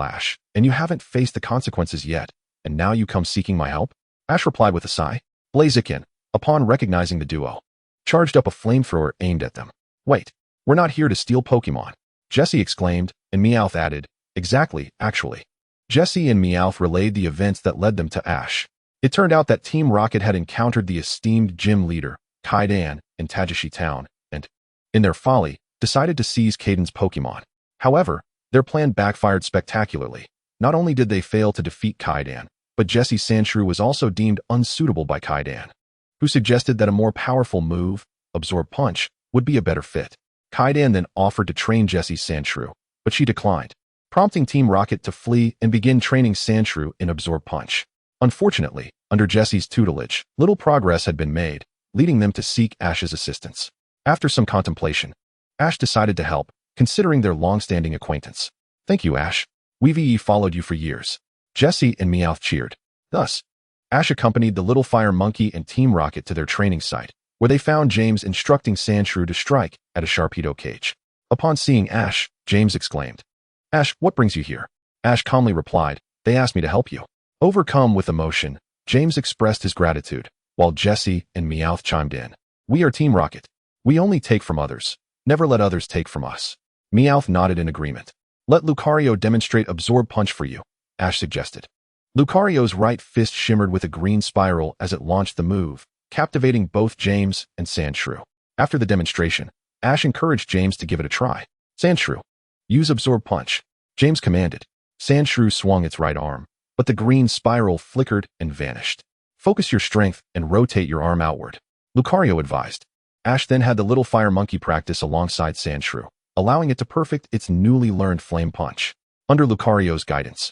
and you haven't faced the consequences yet, and now you come seeking my help?" Ash replied with a sigh. Blaziken, upon recognizing the duo, charged up a flamethrower aimed at them. "Wait, we're not here to steal Pokémon," Jessie exclaimed, and Meowth added, "Exactly, actually." Jessie and Meowth relayed the events that led them to Ash. It turned out that Team Rocket had encountered the esteemed gym leader, Kaidan, in Tajishi Town, and, in their folly, decided to seize Kaidan's Pokémon. However, their plan backfired spectacularly. Not only did they fail to defeat Kaidan, but Jessie's Sandshrew was also deemed unsuitable by Kaidan, who suggested that a more powerful move, Absorb Punch, would be a better fit. Kaidan then offered to train Jessie's Sandshrew, but she declined, prompting Team Rocket to flee and begin training Sandshrew in Absorb Punch. Unfortunately, under Jessie's tutelage, little progress had been made, leading them to seek Ash's assistance. After some contemplation, Ash decided to help, considering their long-standing acquaintance. "Thank you, Ash. We've followed you for years." Jessie and Meowth cheered. Thus, Ash accompanied the little fire monkey and Team Rocket to their training site, where they found James instructing Sandshrew to strike at a Sharpedo cage. Upon seeing Ash, James exclaimed, "Ash, what brings you here?" Ash calmly replied, "They asked me to help you." Overcome with emotion, James expressed his gratitude, while Jessie and Meowth chimed in. "We are Team Rocket. We only take from others. Never let others take from us." Meowth nodded in agreement. "Let Lucario demonstrate Absorb Punch for you," Ash suggested. Lucario's right fist shimmered with a green spiral as it launched the move, captivating both James and Sandshrew. After the demonstration, Ash encouraged James to give it a try. "Sandshrew, use Absorb Punch," James commanded. Sandshrew swung its right arm, but the green spiral flickered and vanished. Focus your strength and rotate your arm outward, Lucario advised. Ash then had the little fire monkey practice alongside Sandshrew, allowing it to perfect its newly learned flame punch. Under Lucario's guidance,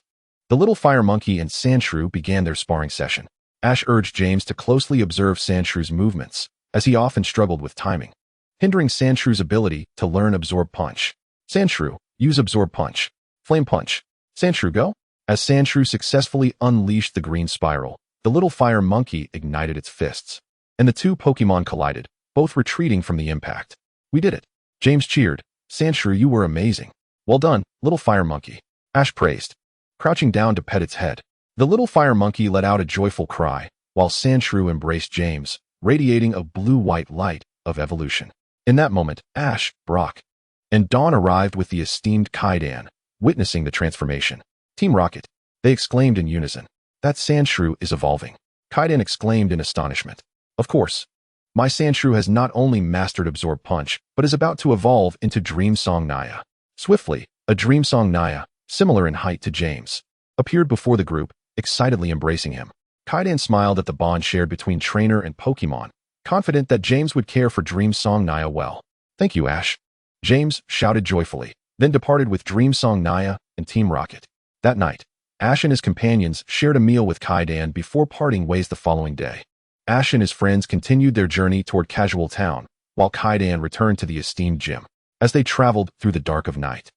the little fire monkey and Sandshrew began their sparring session. Ash urged James to closely observe Sandshrew's movements, as he often struggled with timing, hindering Sandshrew's ability to learn Absorb Punch. Sandshrew, use Absorb Punch. Flame Punch. Sandshrew, go. As Sandshrew successfully unleashed the green spiral, the little fire monkey ignited its fists, and the two Pokémon collided, both retreating from the impact. We did it. James cheered. Sandshrew, you were amazing. Well done, little fire monkey. Ash praised, crouching down to pet its head. The little fire monkey let out a joyful cry, while Sandshrew embraced James, radiating a blue-white light of evolution. In that moment, Ash, Brock, and Dawn arrived with the esteemed Kaidan, witnessing the transformation. Team Rocket, they exclaimed in unison. That Sandshrew is evolving. Kaidan exclaimed in astonishment. Of course. My Sandshrew has not only mastered Absorb Punch, but is about to evolve into Dream Song Naya. Swiftly, a Dream Song Naya, similar in height to James, appeared before the group, excitedly embracing him. Kaidan smiled at the bond shared between trainer and Pokémon, confident that James would care for Dream Song Naya well. Thank you, Ash. James shouted joyfully, then departed with Dream Song Naya and Team Rocket. That night, Ash and his companions shared a meal with Kaidan before parting ways the following day. Ash and his friends continued their journey toward Chashu Town, while Kaidan returned to the esteemed gym. As they traveled through the dark of night,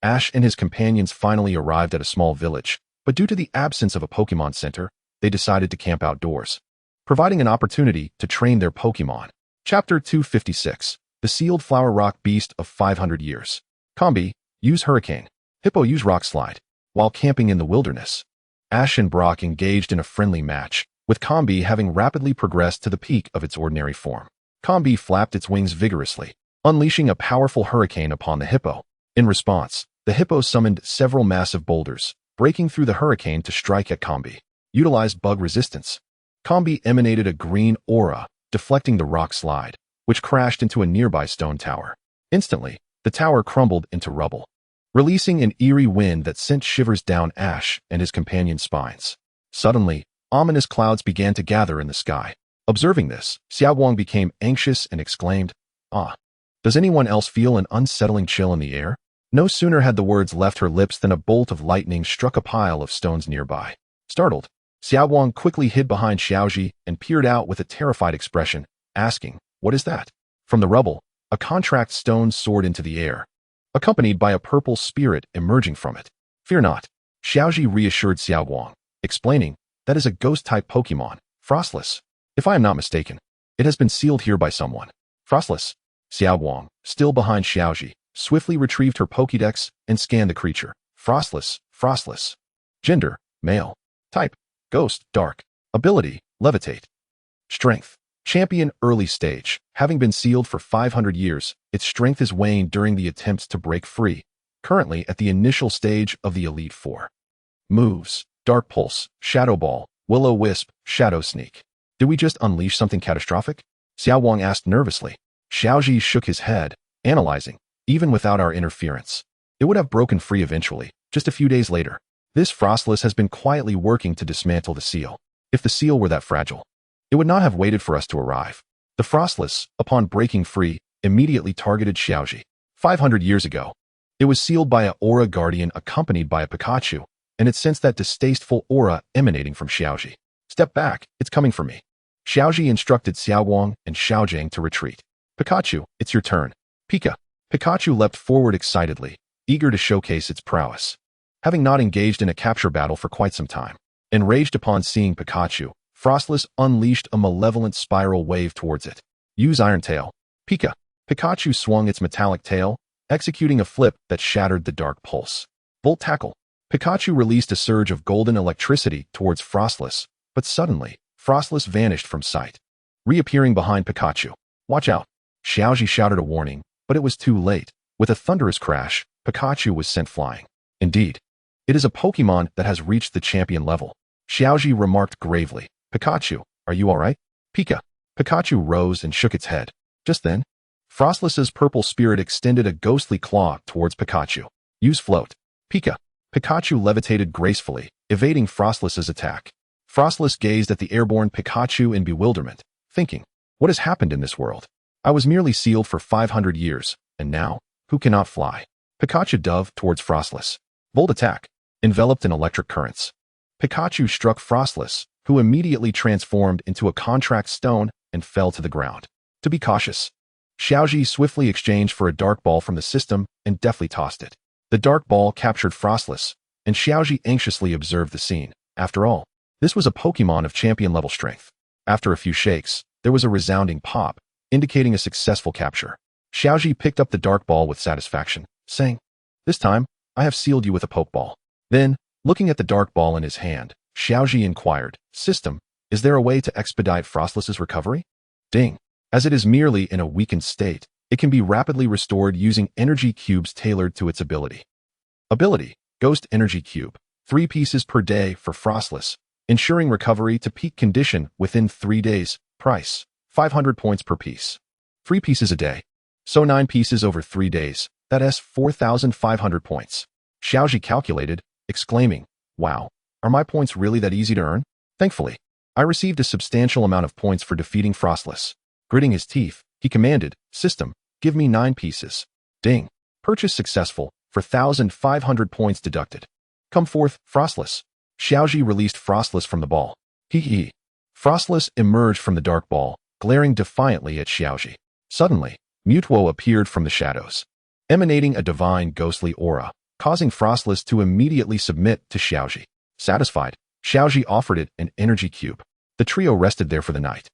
Ash and his companions finally arrived at a small village, but due to the absence of a Pokémon Center, they decided to camp outdoors, providing an opportunity to train their Pokémon. Chapter 256, The Sealed Flower Rock Beast of 500 Years. Combi, use Hurricane. Hippo, use Rock Slide. While camping in the wilderness, Ash and Brock engaged in a friendly match, with Combi having rapidly progressed to the peak of its ordinary form. Combi flapped its wings vigorously, unleashing a powerful hurricane upon the Hippo. In response, the Hippo summoned several massive boulders, breaking through the hurricane to strike at Combi. Utilized Bug Resistance. Combi emanated a green aura, deflecting the rock slide, which crashed into a nearby stone tower. Instantly, the tower crumbled into rubble, releasing an eerie wind that sent shivers down Ash and his companions' spines. Suddenly, ominous clouds began to gather in the sky. Observing this, Xiaowang became anxious and exclaimed, "Ah, does anyone else feel an unsettling chill in the air?" No sooner had the words left her lips than a bolt of lightning struck a pile of stones nearby. Startled, Xiaowang quickly hid behind Xiaoji and peered out with a terrified expression, asking, "What is that?" From the rubble, a contract stone soared into the air, accompanied by a purple spirit emerging from it. "Fear not," Xiaoji reassured Xiaowang, explaining, "That is a ghost-type Pokémon, Frostless. If I am not mistaken, it has been sealed here by someone." Frostless. Xiaowang, still behind Xiaoji, swiftly retrieved her Pokédex and scanned the creature. Frostless, Frostless. Gender, male. Type, Ghost, Dark. Ability, Levitate. Strength, Champion early stage. Having been sealed for 500 years, its strength is waned during the attempts to break free, currently at the initial stage of the Elite Four. Moves, Dark Pulse, Shadow Ball, Will-O-Wisp, Shadow Sneak. Did we just unleash something catastrophic? Xiaowang asked nervously. Xiaoji shook his head, analyzing. Even without our interference, it would have broken free eventually, just a few days later. This Frostless has been quietly working to dismantle the seal. If the seal were that fragile, it would not have waited for us to arrive. The Frostless, upon breaking free, immediately targeted Xiaoji. 500 years ago, it was sealed by a Aura Guardian accompanied by a Pikachu, and it sensed that distasteful aura emanating from Xiaoji. "Step back, it's coming for me." Xiaoji instructed Xiaowang and Xiaojing to retreat. "Pikachu, it's your turn." Pika. Pikachu leapt forward excitedly, eager to showcase its prowess. Having not engaged in a capture battle for quite some time, enraged upon seeing Pikachu, Frostless unleashed a malevolent spiral wave towards it. "Use Iron Tail." Pika. Pikachu swung its metallic tail, executing a flip that shattered the Dark Pulse. Volt Tackle. Pikachu released a surge of golden electricity towards Frostless, but suddenly, Frostless vanished from sight, reappearing behind Pikachu. "Watch out." Xiaoji shouted a warning, but it was too late. With a thunderous crash, Pikachu was sent flying. Indeed, it is a Pokémon that has reached the champion level. Xiaoji remarked gravely. "Pikachu, are you alright?" Pika. Pikachu rose and shook its head. Just then, Frostless's purple spirit extended a ghostly claw towards Pikachu. "Use Float." Pika. Pikachu levitated gracefully, evading Frostless's attack. Frostless gazed at the airborne Pikachu in bewilderment, thinking, what has happened in this world? I was merely sealed for 500 years, and now, who cannot fly? Pikachu dove towards Frostless. Volt attack, enveloped in electric currents. Pikachu struck Frostless, who immediately transformed into a contract stone and fell to the ground. To be cautious, Xiaoji swiftly exchanged for a dark ball from the system and deftly tossed it. The dark ball captured Frostless, and Xiaoji anxiously observed the scene. After all, this was a Pokémon of champion-level strength. After a few shakes, there was a resounding pop, indicating a successful capture. Xiaoji picked up the dark ball with satisfaction, saying, this time, I have sealed you with a Pokeball. Then, looking at the dark ball in his hand, Xiaoji inquired, System, is there a way to expedite Frostless's recovery? Ding. As it is merely in a weakened state, it can be rapidly restored using energy cubes tailored to its ability. Ability, Ghost Energy Cube, 3 pieces per day for Frostless, ensuring recovery to peak condition within 3 days. Price, 500 points per piece. 3 pieces a day. So 9 pieces over 3 days, that's 4,500 points. Xiaoji calculated, exclaiming, wow, are my points really that easy to earn? Thankfully, I received a substantial amount of points for defeating Frostless. Gritting his teeth, he commanded, System, give me 9 pieces. Ding. Purchase successful, for 1,500 points deducted. Come forth, Frostless. Xiaoji released Frostless from the ball. Hee. Frostless emerged from the dark ball, glaring defiantly at Xiaoji. Suddenly, Mutuo appeared from the shadows, emanating a divine ghostly aura, causing Frostless to immediately submit to Xiaoji. Satisfied, Xiaoji offered it an energy cube. The trio rested there for the night.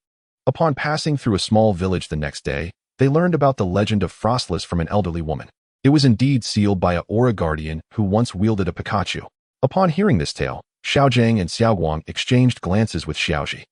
Upon passing through a small village the next day, they learned about the legend of Frostless from an elderly woman. It was indeed sealed by a aura guardian who once wielded a Pikachu. Upon hearing this tale, Xiaozhang and Xiaoguang exchanged glances with Xiaoji.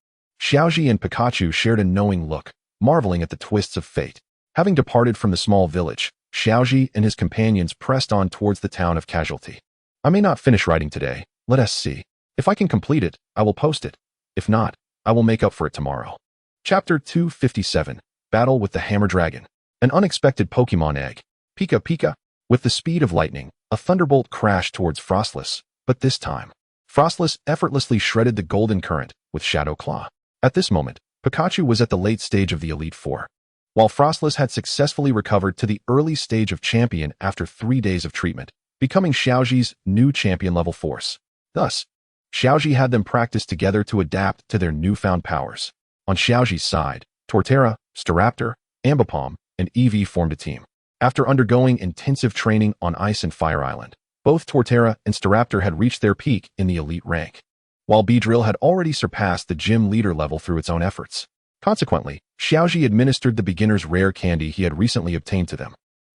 Xiaoji and Pikachu shared a knowing look, marveling at the twists of fate. Having departed from the small village, Xiaoji and his companions pressed on towards the town of Casualty. I may not finish writing today, let us see. If I can complete it, I will post it. If not, I will make up for it tomorrow. Chapter 257, Battle with the Hammer Dragon. An unexpected Pokémon egg. Pika Pika. With the speed of lightning, a thunderbolt crashed towards Frostless, but this time, Frostless effortlessly shredded the golden current with Shadow Claw. At this moment, Pikachu was at the late stage of the Elite Four, while Frostless had successfully recovered to the early stage of champion after 3 days of treatment, becoming Xiaoji's new champion-level force. Thus, Xiaoji had them practice together to adapt to their newfound powers. On Xiaoji's side, Torterra, Staraptor, Ambipom, and Eevee formed a team. After undergoing intensive training on Icefire Island, both Torterra and Staraptor had reached their peak in the elite rank, while Beedrill had already surpassed the gym leader level through its own efforts. Consequently, Xiaoji administered the beginner's rare candy he had recently obtained to them,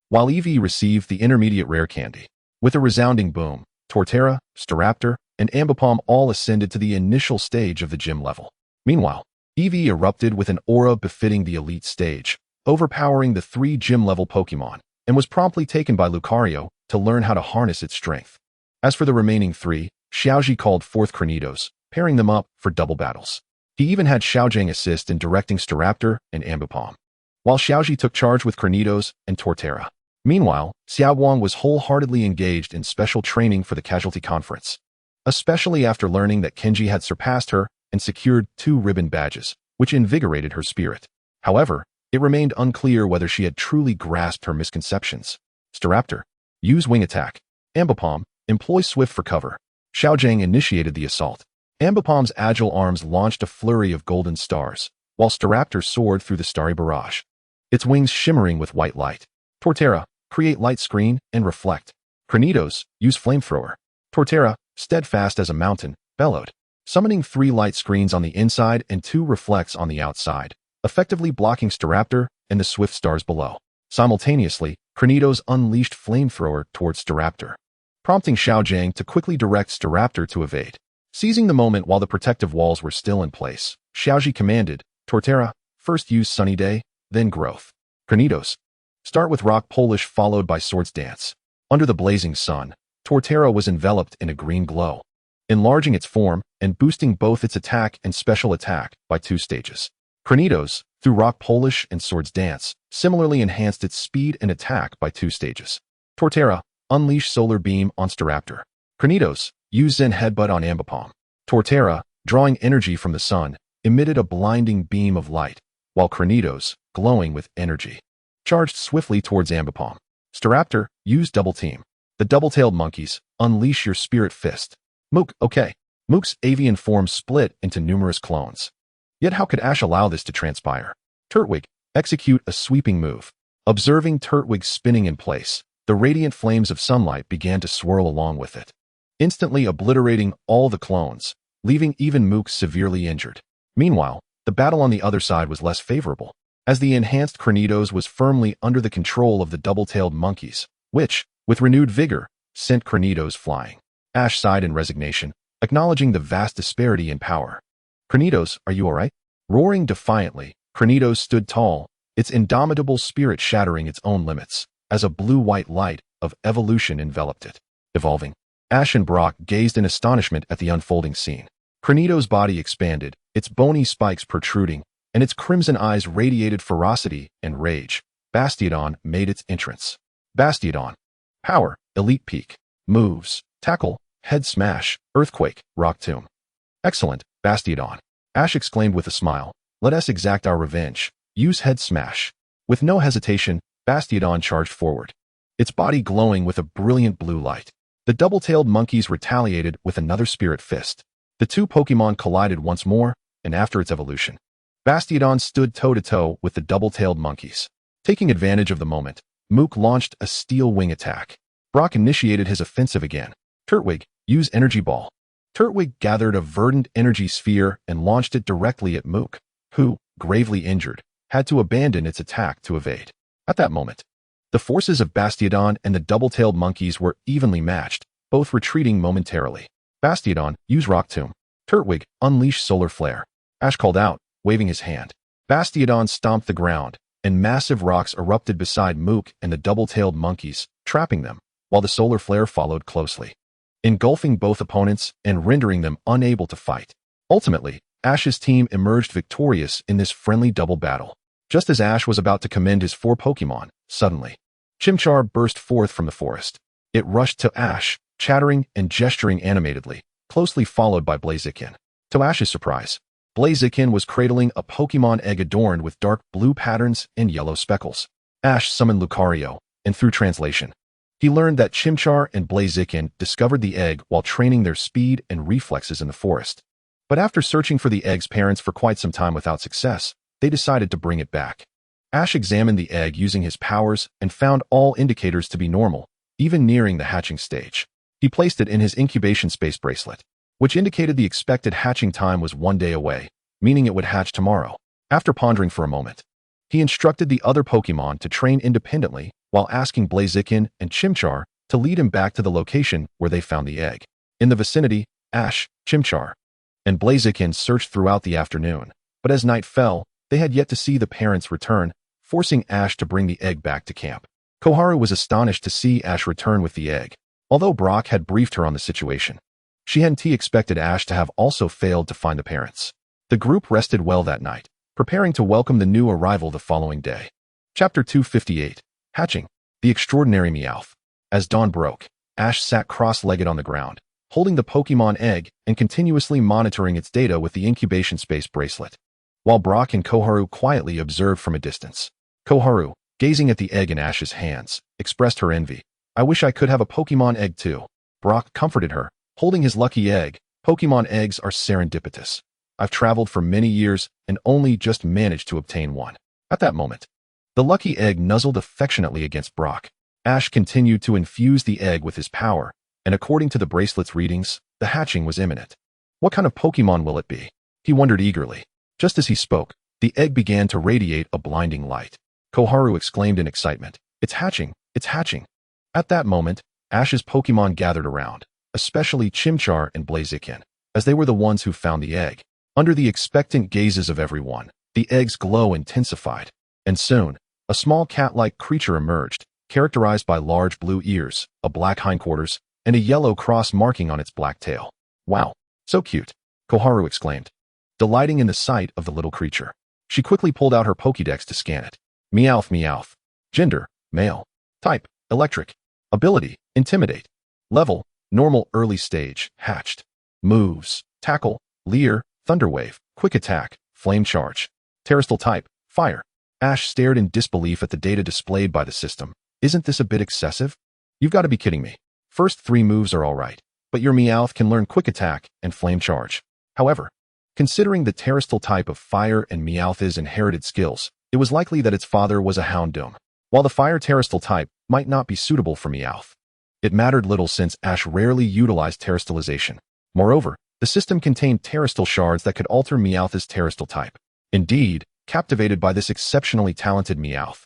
while Eevee received the intermediate rare candy. With a resounding boom, Torterra, Staraptor, and Ambipom all ascended to the initial stage of the gym level. Meanwhile, Eevee erupted with an aura befitting the elite stage, overpowering the 3 gym-level Pokémon, and was promptly taken by Lucario to learn how to harness its strength. As for the remaining 3, Xiaoji called forth Cranidos, pairing them up for double battles. He even had Xiaozhang assist in directing Staraptor and Ambipom, while Xiaoji took charge with Cranidos and Torterra. Meanwhile, Xiaoguang was wholeheartedly engaged in special training for the Casualty Conference, especially after learning that Kenji had surpassed her and secured 2 ribbon badges, which invigorated her spirit. However, it remained unclear whether she had truly grasped her misconceptions. Staraptor, use wing attack. Ambipom, employ swift for cover. Xiaozhang initiated the assault. Ambipom's agile arms launched a flurry of golden stars, while Staraptor soared through the starry barrage, its wings shimmering with white light. Torterra, create light screen and reflect. Cranidos, use flamethrower. Torterra, steadfast as a mountain, bellowed, summoning 3 light screens on the inside and 2 reflects on the outside, effectively blocking Staraptor and the swift stars below. Simultaneously, Cranidos unleashed flamethrower towards Staraptor, prompting Xiaozhang to quickly direct Staraptor to evade. Seizing the moment while the protective walls were still in place, Xiaoji commanded, Torterra, first use Sunny Day, then Growth. Cranidos, start with Rock Polish followed by Swords Dance. Under the blazing sun, Torterra was enveloped in a green glow, enlarging its form and boosting both its attack and special attack by 2 stages. Cranidos, through Rock Polish and Swords Dance, similarly enhanced its speed and attack by 2 stages. Torterra, unleash Solar Beam on Staraptor. Cranidos, used Zen Headbutt on Ambipom. Torterra, drawing energy from the sun, emitted a blinding beam of light, while Cranidos, glowing with energy, charged swiftly towards Ambipom. Staraptor, use Double Team. The double-tailed monkeys, unleash your spirit fist. Mook, okay. Mook's avian form split into numerous clones. Yet how could Ash allow this to transpire? Turtwig, execute a sweeping move. Observing Turtwig spinning in place, the radiant flames of sunlight began to swirl along with it, instantly obliterating all the clones, leaving even Mook severely injured. Meanwhile, the battle on the other side was less favorable, as the enhanced Cranidos was firmly under the control of the double-tailed monkeys, which, with renewed vigor, sent Cranidos flying. Ash sighed in resignation, acknowledging the vast disparity in power. Cranidos, are you alright? Roaring defiantly, Cranidos stood tall, its indomitable spirit shattering its own limits, as a blue-white light of evolution enveloped it. Evolving. Ash and Brock gazed in astonishment at the unfolding scene. Cranidos' body expanded, its bony spikes protruding, and its crimson eyes radiated ferocity and rage. Bastiodon made its entrance. Bastiodon. Power, Elite Peak. Moves, Tackle, Head Smash, Earthquake, Rock Tomb. Excellent, Bastiodon. Ash exclaimed with a smile. Let us exact our revenge. Use Head Smash. With no hesitation, Bastiodon charged forward, its body glowing with a brilliant blue light. The double-tailed monkeys retaliated with another Spirit Fist. The two Pokémon collided once more, and after its evolution, Bastiodon stood toe-to-toe with the double-tailed monkeys. Taking advantage of the moment, Mook launched a Steel Wing attack. Brock initiated his offensive again. Turtwig, use Energy Ball. Turtwig gathered a verdant energy sphere and launched it directly at Mook, who, gravely injured, had to abandon its attack to evade. At that moment, the forces of Bastiodon and the double-tailed monkeys were evenly matched, both retreating momentarily. Bastiodon, use Rock Tomb. Turtwig, unleash Solar Flare. Ash called out, waving his hand. Bastiodon stomped the ground, and massive rocks erupted beside Mook and the double-tailed monkeys, trapping them, while the Solar Flare followed closely, engulfing both opponents and rendering them unable to fight. Ultimately, Ash's team emerged victorious in this friendly double battle. Just as Ash was about to commend his 4 Pokémon, suddenly, Chimchar burst forth from the forest. It rushed to Ash, chattering and gesturing animatedly, closely followed by Blaziken. To Ash's surprise, Blaziken was cradling a Pokémon egg adorned with dark blue patterns and yellow speckles. Ash summoned Lucario, and through translation, he learned that Chimchar and Blaziken discovered the egg while training their speed and reflexes in the forest. But after searching for the egg's parents for quite some time without success, they decided to bring it back. Ash examined the egg using his powers and found all indicators to be normal, even nearing the hatching stage. He placed it in his incubation space bracelet, which indicated the expected hatching time was 1 day away, meaning it would hatch tomorrow. After pondering for a moment, he instructed the other Pokémon to train independently while asking Blaziken and Chimchar to lead him back to the location where they found the egg. In the vicinity, Ash, Chimchar, and Blaziken searched throughout the afternoon, but as night fell, they had yet to see the parents return, forcing Ash to bring the egg back to camp. Koharu was astonished to see Ash return with the egg, although Brock had briefed her on the situation. She hadn't expected Ash to have also failed to find the parents. The group rested well that night, preparing to welcome the new arrival the following day. Chapter 258. Hatching. The Extraordinary Meowth. As dawn broke, Ash sat cross-legged on the ground, holding the Pokémon egg and continuously monitoring its data with the incubation space bracelet, while Brock and Koharu quietly observed from a distance. Koharu, gazing at the egg in Ash's hands, expressed her envy. I wish I could have a Pokémon egg too. Brock comforted her, holding his lucky egg. Pokémon eggs are serendipitous. I've traveled for many years and only just managed to obtain one. At that moment, the lucky egg nuzzled affectionately against Brock. Ash continued to infuse the egg with his power, and according to the bracelet's readings, the hatching was imminent. What kind of Pokémon will it be? He wondered eagerly. Just as he spoke, the egg began to radiate a blinding light. Koharu exclaimed in excitement, It's hatching! It's hatching! At that moment, Ash's Pokémon gathered around, especially Chimchar and Blaziken, as they were the ones who found the egg. Under the expectant gazes of everyone, the egg's glow intensified, and soon, a small cat-like creature emerged, characterized by large blue ears, a black hindquarters, and a yellow cross marking on its black tail. Wow, so cute, Koharu exclaimed, delighting in the sight of the little creature. She quickly pulled out her Pokédex to scan it. Meowth, Meowth. Gender, male. Type, electric. Ability, intimidate. Level, Normal early stage, hatched. Moves, tackle, leer, thunder wave, quick attack, flame charge. Terrestrial type, fire. Ash stared in disbelief at the data displayed by the system. Isn't this a bit excessive? You've got to be kidding me. First 3 moves are alright, but your Meowth can learn quick attack and flame charge. However, considering the terrestrial type of fire and Meowth's inherited skills, it was likely that its father was a Houndoom. While the fire terrestrial type might not be suitable for Meowth, it mattered little since Ash rarely utilized terrestrialization. Moreover, the system contained terrestrial shards that could alter Meowth's terrestrial type. Indeed, captivated by this exceptionally talented Meowth,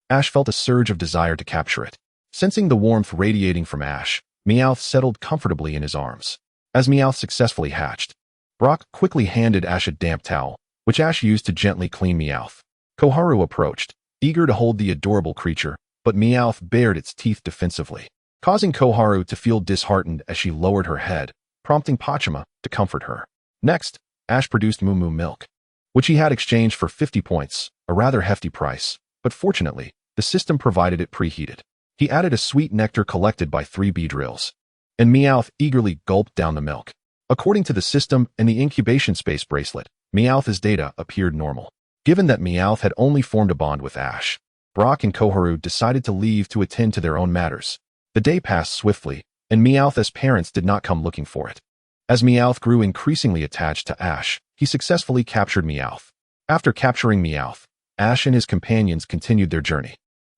Ash felt a surge of desire to capture it. Sensing the warmth radiating from Ash, Meowth settled comfortably in his arms. As Meowth successfully hatched, Brock quickly handed Ash a damp towel, which Ash used to gently clean Meowth. Koharu approached, eager to hold the adorable creature, but Meowth bared its teeth defensively, causing Koharu to feel disheartened as she lowered her head, prompting Pachima to comfort her. Next, Ash produced Moo Moo milk, which he had exchanged for 50 points, a rather hefty price, but fortunately, the system provided it preheated. He added a sweet nectar collected by 3 bee drills, and Meowth eagerly gulped down the milk. According to the system and the incubation space bracelet, Meowth's data appeared normal. Given that Meowth had only formed a bond with Ash, Brock and Koharu decided to leave to attend to their own matters. The day passed swiftly, and Meowth's parents did not come looking for it. As Meowth grew increasingly attached to Ash, he successfully captured Meowth. After capturing Meowth, Ash and his companions continued their journey.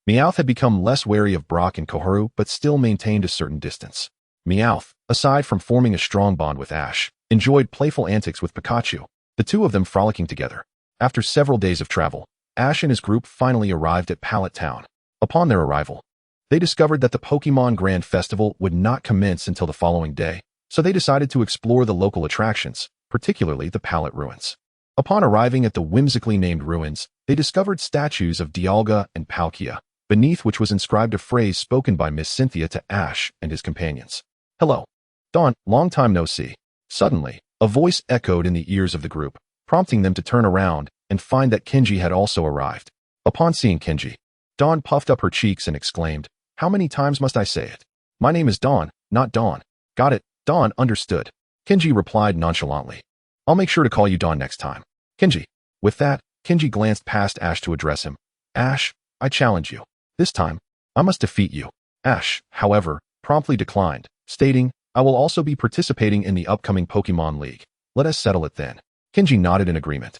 Meowth had become less wary of Brock and Koharu but still maintained a certain distance. Meowth, aside from forming a strong bond with Ash, enjoyed playful antics with Pikachu, the two of them frolicking together. After several days of travel, Ash and his group finally arrived at Pallet Town. Upon their arrival, they discovered that the Pokémon Grand Festival would not commence until the following day, so they decided to explore the local attractions, particularly the Pallet Ruins. Upon arriving at the whimsically named ruins, they discovered statues of Dialga and Palkia, beneath which was inscribed a phrase spoken by Miss Cynthia to Ash and his companions. "Hello, Dawn, long time no see." Suddenly, a voice echoed in the ears of the group, prompting them to turn around and find that Kenji had also arrived. Upon seeing Kenji, Dawn puffed up her cheeks and exclaimed, "How many times must I say it? My name is Dawn, not Dawn." "Got it," Dawn understood. Kenji replied nonchalantly, "I'll make sure to call you Dawn next time." "Kenji." With that, Kenji glanced past Ash to address him. "Ash, I challenge you. This time, I must defeat you." Ash, however, promptly declined, stating, "I will also be participating in the upcoming Pokémon League. Let us settle it then." Kenji nodded in agreement,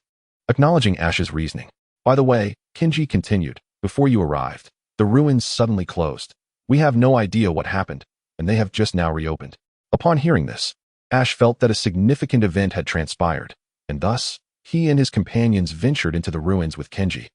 acknowledging Ash's reasoning. "By the way," Kenji continued, "before you arrived, the ruins suddenly closed. We have no idea what happened, and they have just now reopened." Upon hearing this, Ash felt that a significant event had transpired, and thus, he and his companions ventured into the ruins with Kenji,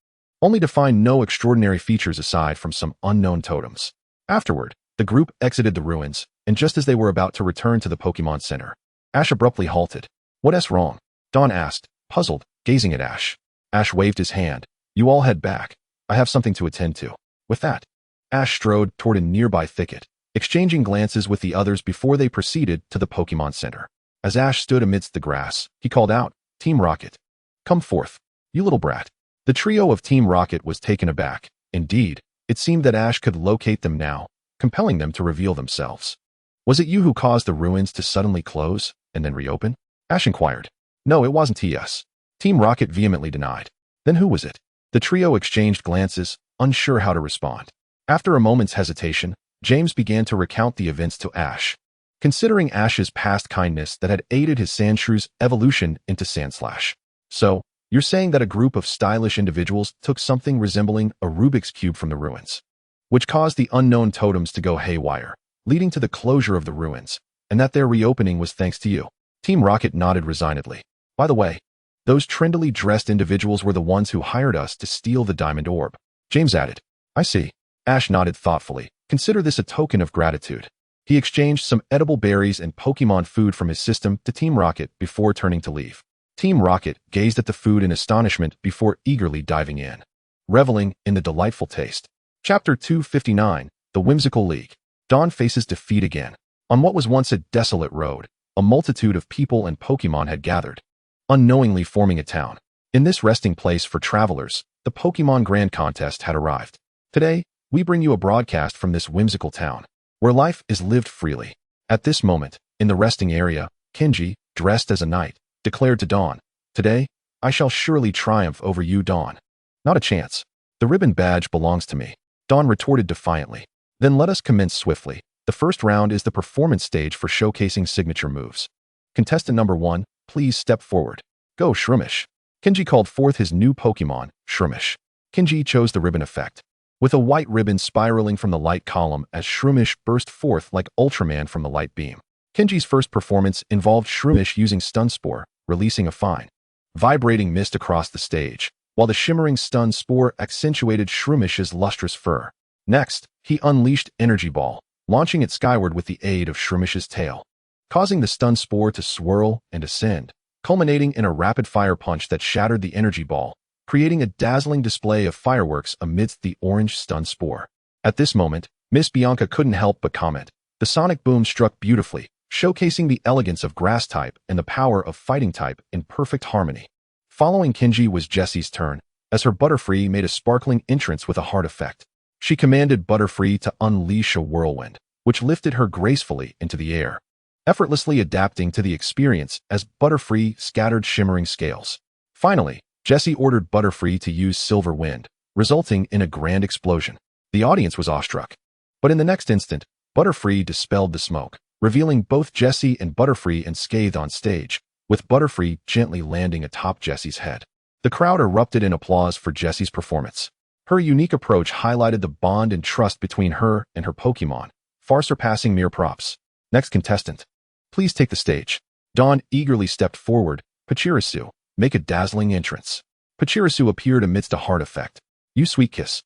only to find no extraordinary features aside from some unknown totems. Afterward, the group exited the ruins, and just as they were about to return to the Pokémon Center, Ash abruptly halted. "What's wrong?" Dawn asked, puzzled, gazing at Ash. Ash waved his hand. "You all head back. I have something to attend to." With that, Ash strode toward a nearby thicket, exchanging glances with the others before they proceeded to the Pokémon Center. As Ash stood amidst the grass, he called out, "Team Rocket, come forth, you little brat." The trio of Team Rocket was taken aback. Indeed, it seemed that Ash could locate them now, compelling them to reveal themselves. "Was it you who caused the ruins to suddenly close and then reopen?" Ash inquired. "No, it wasn't us." Team Rocket vehemently denied. "Then who was it?" The trio exchanged glances, unsure how to respond. After a moment's hesitation, James began to recount the events to Ash, considering Ash's past kindness that had aided his Sandshrew's evolution into Sandslash. "So, you're saying that a group of stylish individuals took something resembling a Rubik's Cube from the ruins, which caused the unknown totems to go haywire, leading to the closure of the ruins, and that their reopening was thanks to you?" Team Rocket nodded resignedly. "By the way, those trendily dressed individuals were the ones who hired us to steal the diamond orb," James added. "I see." Ash nodded thoughtfully. "Consider this a token of gratitude." He exchanged some edible berries and Pokémon food from his system to Team Rocket before turning to leave. Team Rocket gazed at the food in astonishment before eagerly diving in, reveling in the delightful taste. Chapter 259, The Whimsical League. Dawn faces defeat again. On what was once a desolate road, a multitude of people and Pokémon had gathered, unknowingly forming a town. In this resting place for travelers, the Pokémon Grand Contest had arrived. Today, we bring you a broadcast from this whimsical town, where life is lived freely. At this moment, in the resting area, Shinji, dressed as a knight, declared to Dawn, "Today, I shall surely triumph over you, Dawn." "Not a chance. The ribbon badge belongs to me," Dawn retorted defiantly. "Then let us commence swiftly. The first round is the performance stage for showcasing signature moves. Contestant number 1, please step forward." "Go, Shroomish." Shinji called forth his new Pokémon, Shroomish. Shinji chose the ribbon effect, with a white ribbon spiraling from the light column as Shroomish burst forth like Ultraman from the light beam. Shinji's first performance involved Shroomish using Stun Spore, releasing a fine, vibrating mist across the stage, while the shimmering Stun Spore accentuated Shroomish's lustrous fur. Next, he unleashed Energy Ball, launching it skyward with the aid of Shroomish's tail, causing the Stun Spore to swirl and ascend, culminating in a rapid-fire punch that shattered the Energy Ball, creating a dazzling display of fireworks amidst the orange Stun Spore. At this moment, Miss Bianca couldn't help but comment. The sonic boom struck beautifully, showcasing the elegance of grass type and the power of fighting type in perfect harmony. Following Shinji was Jessie's turn, as her Butterfree made a sparkling entrance with a heart effect. She commanded Butterfree to unleash a whirlwind, which lifted her gracefully into the air, effortlessly adapting to the experience as Butterfree scattered shimmering scales. Finally, Jessie ordered Butterfree to use Silver Wind, resulting in a grand explosion. The audience was awestruck. But in the next instant, Butterfree dispelled the smoke, revealing both Jessie and Butterfree unscathed on stage, with Butterfree gently landing atop Jessie's head. The crowd erupted in applause for Jessie's performance. Her unique approach highlighted the bond and trust between her and her Pokémon, far surpassing mere props. Next contestant, please take the stage. Dawn eagerly stepped forward. Pachirisu, make a dazzling entrance. Pachirisu appeared amidst a heart effect. You sweet kiss.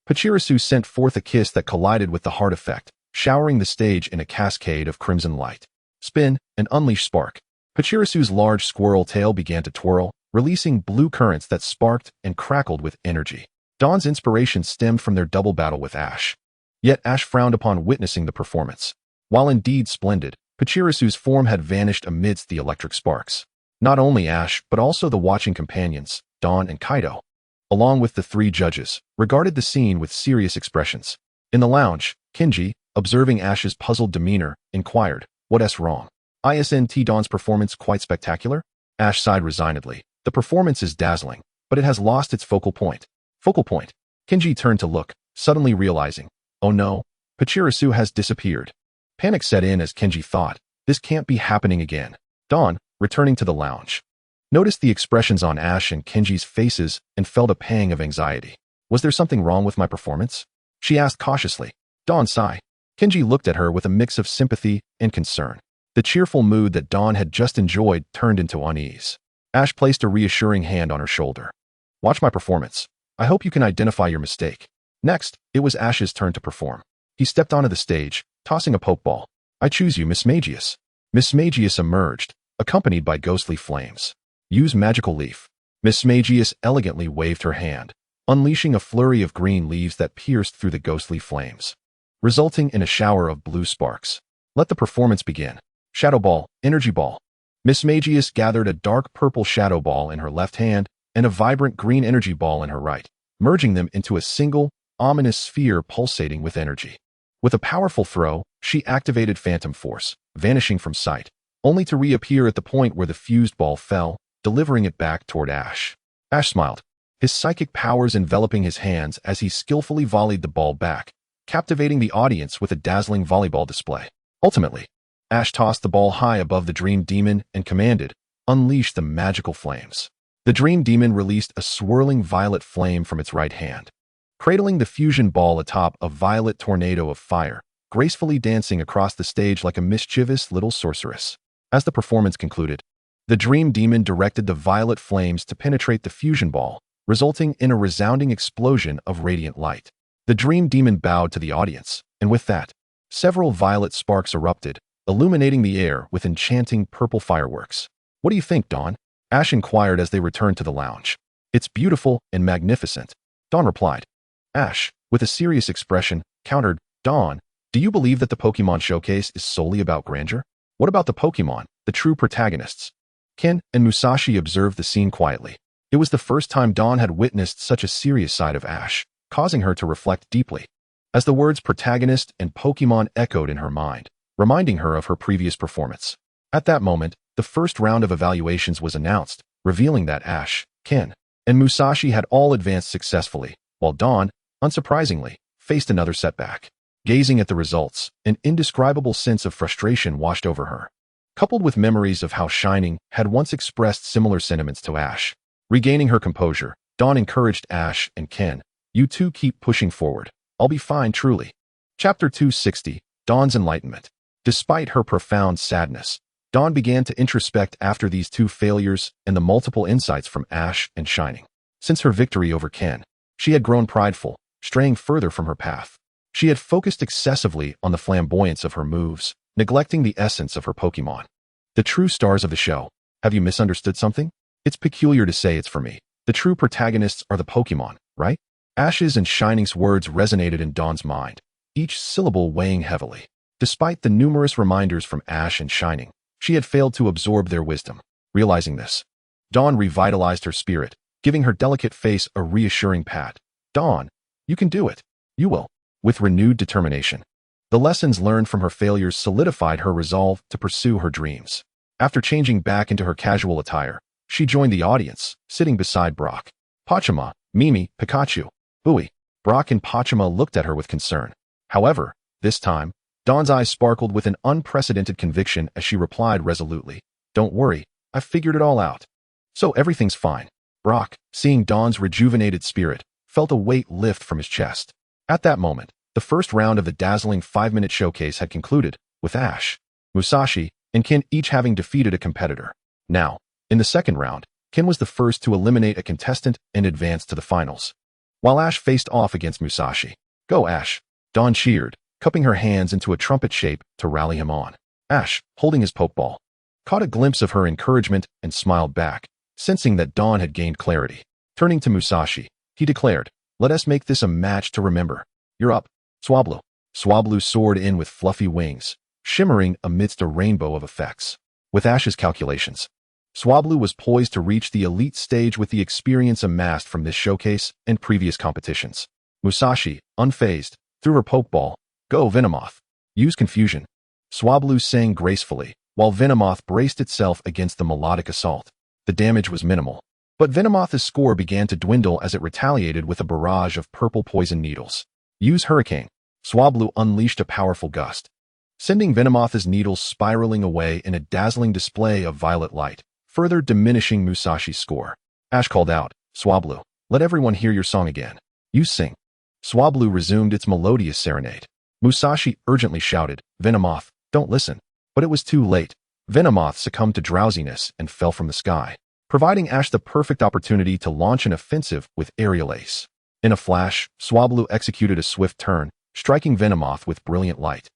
Pachirisu sent forth a kiss that collided with the heart effect, showering the stage in a cascade of crimson light. Spin and unleash spark. Pachirisu's large squirrel tail began to twirl, releasing blue currents that sparked and crackled with energy. Dawn's inspiration stemmed from their double battle with Ash. Yet Ash frowned upon witnessing the performance. While indeed splendid, Pachirisu's form had vanished amidst the electric sparks. Not only Ash, but also the watching companions, Dawn and Kaido, along with the 3 judges, regarded the scene with serious expressions. In the lounge, Shinji, observing Ash's puzzled demeanor, inquired, "What's wrong? Isn't Dawn's performance quite spectacular?" Ash sighed resignedly. "The performance is dazzling, but it has lost its focal point." Focal point. Shinji turned to look, suddenly realizing, oh no, Pachirisu has disappeared. Panic set in as Shinji thought, this can't be happening again. Dawn, returning to the lounge, noticed the expressions on Ash and Shinji's faces and felt a pang of anxiety. "Was there something wrong with my performance?" she asked cautiously. Dawn sighed. Shinji looked at her with a mix of sympathy and concern. The cheerful mood that Dawn had just enjoyed turned into unease. Ash placed a reassuring hand on her shoulder. "Watch my performance. I hope you can identify your mistake." Next, it was Ash's turn to perform. He stepped onto the stage, tossing a Pokeball. "I choose you, Miss Magius." Miss Magius emerged, accompanied by ghostly flames. "Use Magical Leaf." Miss Magius elegantly waved her hand, unleashing a flurry of green leaves that pierced through the ghostly flames, resulting in a shower of blue sparks. "Let the performance begin." Shadow Ball, Energy Ball. Miss Magius gathered a dark purple Shadow Ball in her left hand and a vibrant green Energy Ball in her right, merging them into a single, ominous sphere pulsating with energy. With a powerful throw, she activated Phantom Force, vanishing from sight, only to reappear at the point where the fused ball fell, delivering it back toward Ash. Ash smiled, his psychic powers enveloping his hands as he skillfully volleyed the ball back, captivating the audience with a dazzling volleyball display. Ultimately, Ash tossed the ball high above the Dream Demon and commanded, "Unleash the magical flames." The Dream Demon released a swirling violet flame from its right hand, cradling the fusion ball atop a violet tornado of fire, gracefully dancing across the stage like a mischievous little sorceress. As the performance concluded, the Dream Demon directed the violet flames to penetrate the fusion ball, resulting in a resounding explosion of radiant light. The Dream Demon bowed to the audience, and with that, several violet sparks erupted, illuminating the air with enchanting purple fireworks. "What do you think, Dawn?" Ash inquired as they returned to the lounge. "It's beautiful and magnificent," Dawn replied. Ash, with a serious expression, countered, "Dawn, do you believe that the Pokémon Showcase is solely about grandeur? What about the Pokémon, the true protagonists?" Ken and Musashi observed the scene quietly. It was the first time Dawn had witnessed such a serious side of Ash, causing her to reflect deeply. As the words protagonist and Pokémon echoed in her mind, reminding her of her previous performance. At that moment, the first round of evaluations was announced, revealing that Ash, Ken, and Musashi had all advanced successfully, while Dawn, unsurprisingly, faced another setback. Gazing at the results, an indescribable sense of frustration washed over her, coupled with memories of how Shining had once expressed similar sentiments to Ash. Regaining her composure, Dawn encouraged Ash and Ken, "You two keep pushing forward. I'll be fine, truly." Chapter 260, Dawn's Enlightenment. Despite her profound sadness, Dawn began to introspect after these two failures and the multiple insights from Ash and Shining. Since her victory over Ken, she had grown prideful, straying further from her path. She had focused excessively on the flamboyance of her moves, neglecting the essence of her Pokémon. The true stars of the show. Have you misunderstood something? It's peculiar to say it's for me. The true protagonists are the Pokémon, right? Ash's and Shining's words resonated in Dawn's mind, each syllable weighing heavily. Despite the numerous reminders from Ash and Shining, she had failed to absorb their wisdom. Realizing this, Dawn revitalized her spirit, giving her delicate face a reassuring pat. "Dawn, you can do it. You will." With renewed determination, the lessons learned from her failures solidified her resolve to pursue her dreams. After changing back into her casual attire, she joined the audience, sitting beside Brock, Pachima, Mimi, Pikachu, Bowie. Brock and Pachima looked at her with concern. However, this time, Dawn's eyes sparkled with an unprecedented conviction as she replied resolutely, "Don't worry, I've figured it all out. So everything's fine." Brock, seeing Dawn's rejuvenated spirit, felt a weight lift from his chest. At that moment, the first round of the dazzling 5-minute showcase had concluded, with Ash, Musashi, and Ken each having defeated a competitor. Now, in the second round, Ken was the first to eliminate a contestant and advance to the finals, while Ash faced off against Musashi. "Go, Ash!" Dawn cheered, cupping her hands into a trumpet shape to rally him on. Ash, holding his Pokeball, caught a glimpse of her encouragement and smiled back, sensing that Dawn had gained clarity. Turning to Musashi, he declared, "Let us make this a match to remember. You're up, Swablu." Swablu soared in with fluffy wings, shimmering amidst a rainbow of effects. With Ash's calculations, Swablu was poised to reach the elite stage with the experience amassed from this showcase and previous competitions. Musashi, unfazed, threw her Pokeball. "Go, Venomoth. Use confusion." Swablu sang gracefully, while Venomoth braced itself against the melodic assault. The damage was minimal, but Venomoth's score began to dwindle as it retaliated with a barrage of purple poison needles. "Use Hurricane." Swablu unleashed a powerful gust, sending Venomoth's needles spiraling away in a dazzling display of violet light, further diminishing Musashi's score. Ash called out, "Swablu, let everyone hear your song again. You sing." Swablu resumed its melodious serenade. Musashi urgently shouted, "Venomoth, don't listen." But it was too late. Venomoth succumbed to drowsiness and fell from the sky, providing Ash the perfect opportunity to launch an offensive with Aerial Ace. In a flash, Swablu executed a swift turn, striking Venomoth with brilliant light,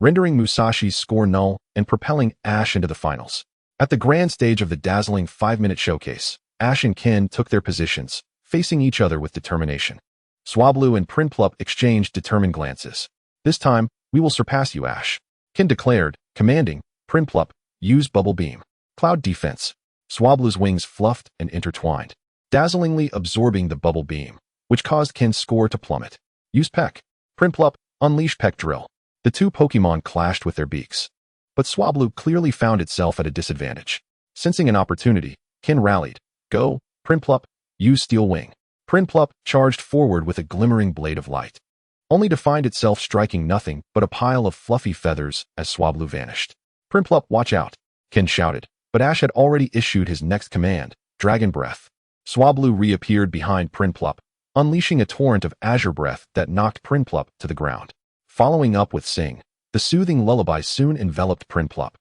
rendering Musashi's score null and propelling Ash into the finals. At the grand stage of the dazzling 5-minute showcase, Ash and Ken took their positions, facing each other with determination. Swablu and Prinplup exchanged determined glances. "This time, we will surpass you, Ash," Ken declared, commanding, "Prinplup, use Bubble Beam." Cloud Defense. Swablu's wings fluffed and intertwined, dazzlingly absorbing the Bubble Beam, which caused Ken's score to plummet. "Use Peck." Prinplup, unleash Peck Drill. The two Pokemon clashed with their beaks, but Swablu clearly found itself at a disadvantage. Sensing an opportunity, Ken rallied. "Go, Prinplup, use Steel Wing." Prinplup charged forward with a glimmering blade of light, only to find itself striking nothing but a pile of fluffy feathers as Swablu vanished. "Prinplup, watch out," Ken shouted, but Ash had already issued his next command, Dragon Breath. Swablu reappeared behind Prinplup, unleashing a torrent of Azure Breath that knocked Prinplup to the ground. Following up with Sing, the soothing lullaby soon enveloped Prinplup,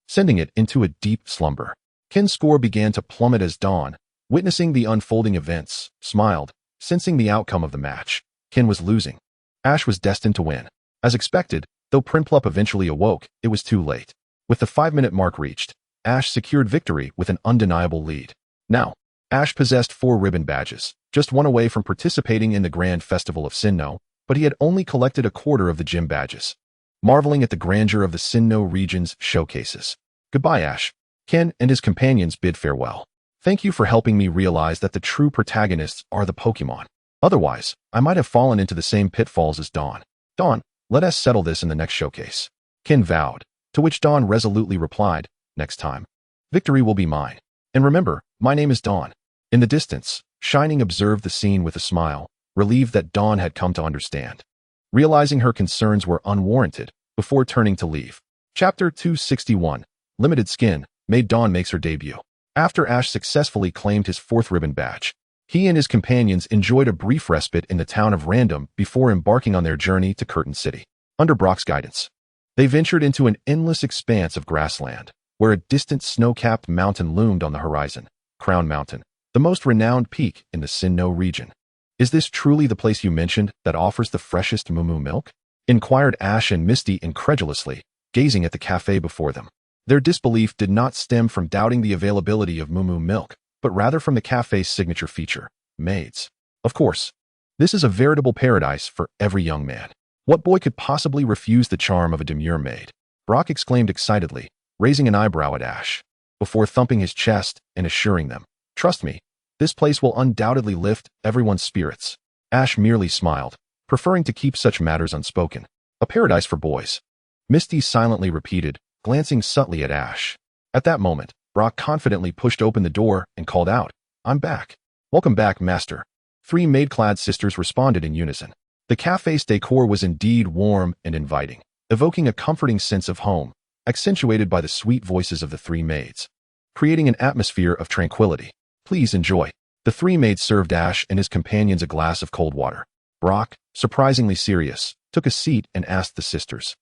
sending it into a deep slumber. Ken's score began to plummet as Dawn, witnessing the unfolding events, smiled, sensing the outcome of the match. Ken was losing. Ash was destined to win. As expected, though Prinplup eventually awoke, it was too late. With the 5-minute mark reached, Ash secured victory with an undeniable lead. Now, Ash possessed 4 ribbon badges, just one away from participating in the Grand Festival of Sinnoh, but he had only collected a quarter of the gym badges. Marveling at the grandeur of the Sinnoh region's showcases. "Goodbye, Ash." Ken and his companions bid farewell. "Thank you for helping me realize that the true protagonists are the Pokémon. Otherwise, I might have fallen into the same pitfalls as Dawn. Dawn, let us settle this in the next showcase." Ken vowed, To which Dawn resolutely replied, "Next time. Victory will be mine. And remember, my name is Dawn." In the distance, Shining observed the scene with a smile, relieved that Dawn had come to understand. Realizing her concerns were unwarranted, before turning to leave. Chapter 261, Limited Skin, made Dawn makes her debut. After Ash successfully claimed his 4th ribbon badge, he and his companions enjoyed a brief respite in the town of Random before embarking on their journey to Curtain City. Under Brock's guidance, they ventured into an endless expanse of grassland, where a distant snow-capped mountain loomed on the horizon, Crown Mountain, the most renowned peak in the Sinnoh region. "Is this truly the place you mentioned that offers the freshest moo milk?" inquired Ash and Misty incredulously, gazing at the cafe before them. Their disbelief did not stem from doubting the availability of moo milk, but rather from the cafe's signature feature, maids. Of course, this is a veritable paradise for every young man. What boy could possibly refuse the charm of a demure maid? Brock exclaimed excitedly, raising an eyebrow at Ash, before thumping his chest and assuring them, "Trust me, this place will undoubtedly lift everyone's spirits." Ash merely smiled, preferring to keep such matters unspoken. "A paradise for boys," Misty silently repeated, glancing subtly at Ash. At that moment, Brock confidently pushed open the door and called out, "I'm back." "Welcome back, Master." 3 maid-clad sisters responded in unison. The cafe's decor was indeed warm and inviting, evoking a comforting sense of home, accentuated by the sweet voices of the 3 maids, creating an atmosphere of tranquility. "Please enjoy." The 3 maids served Ash and his companions a glass of cold water. Brock, surprisingly serious, took a seat and asked the sisters,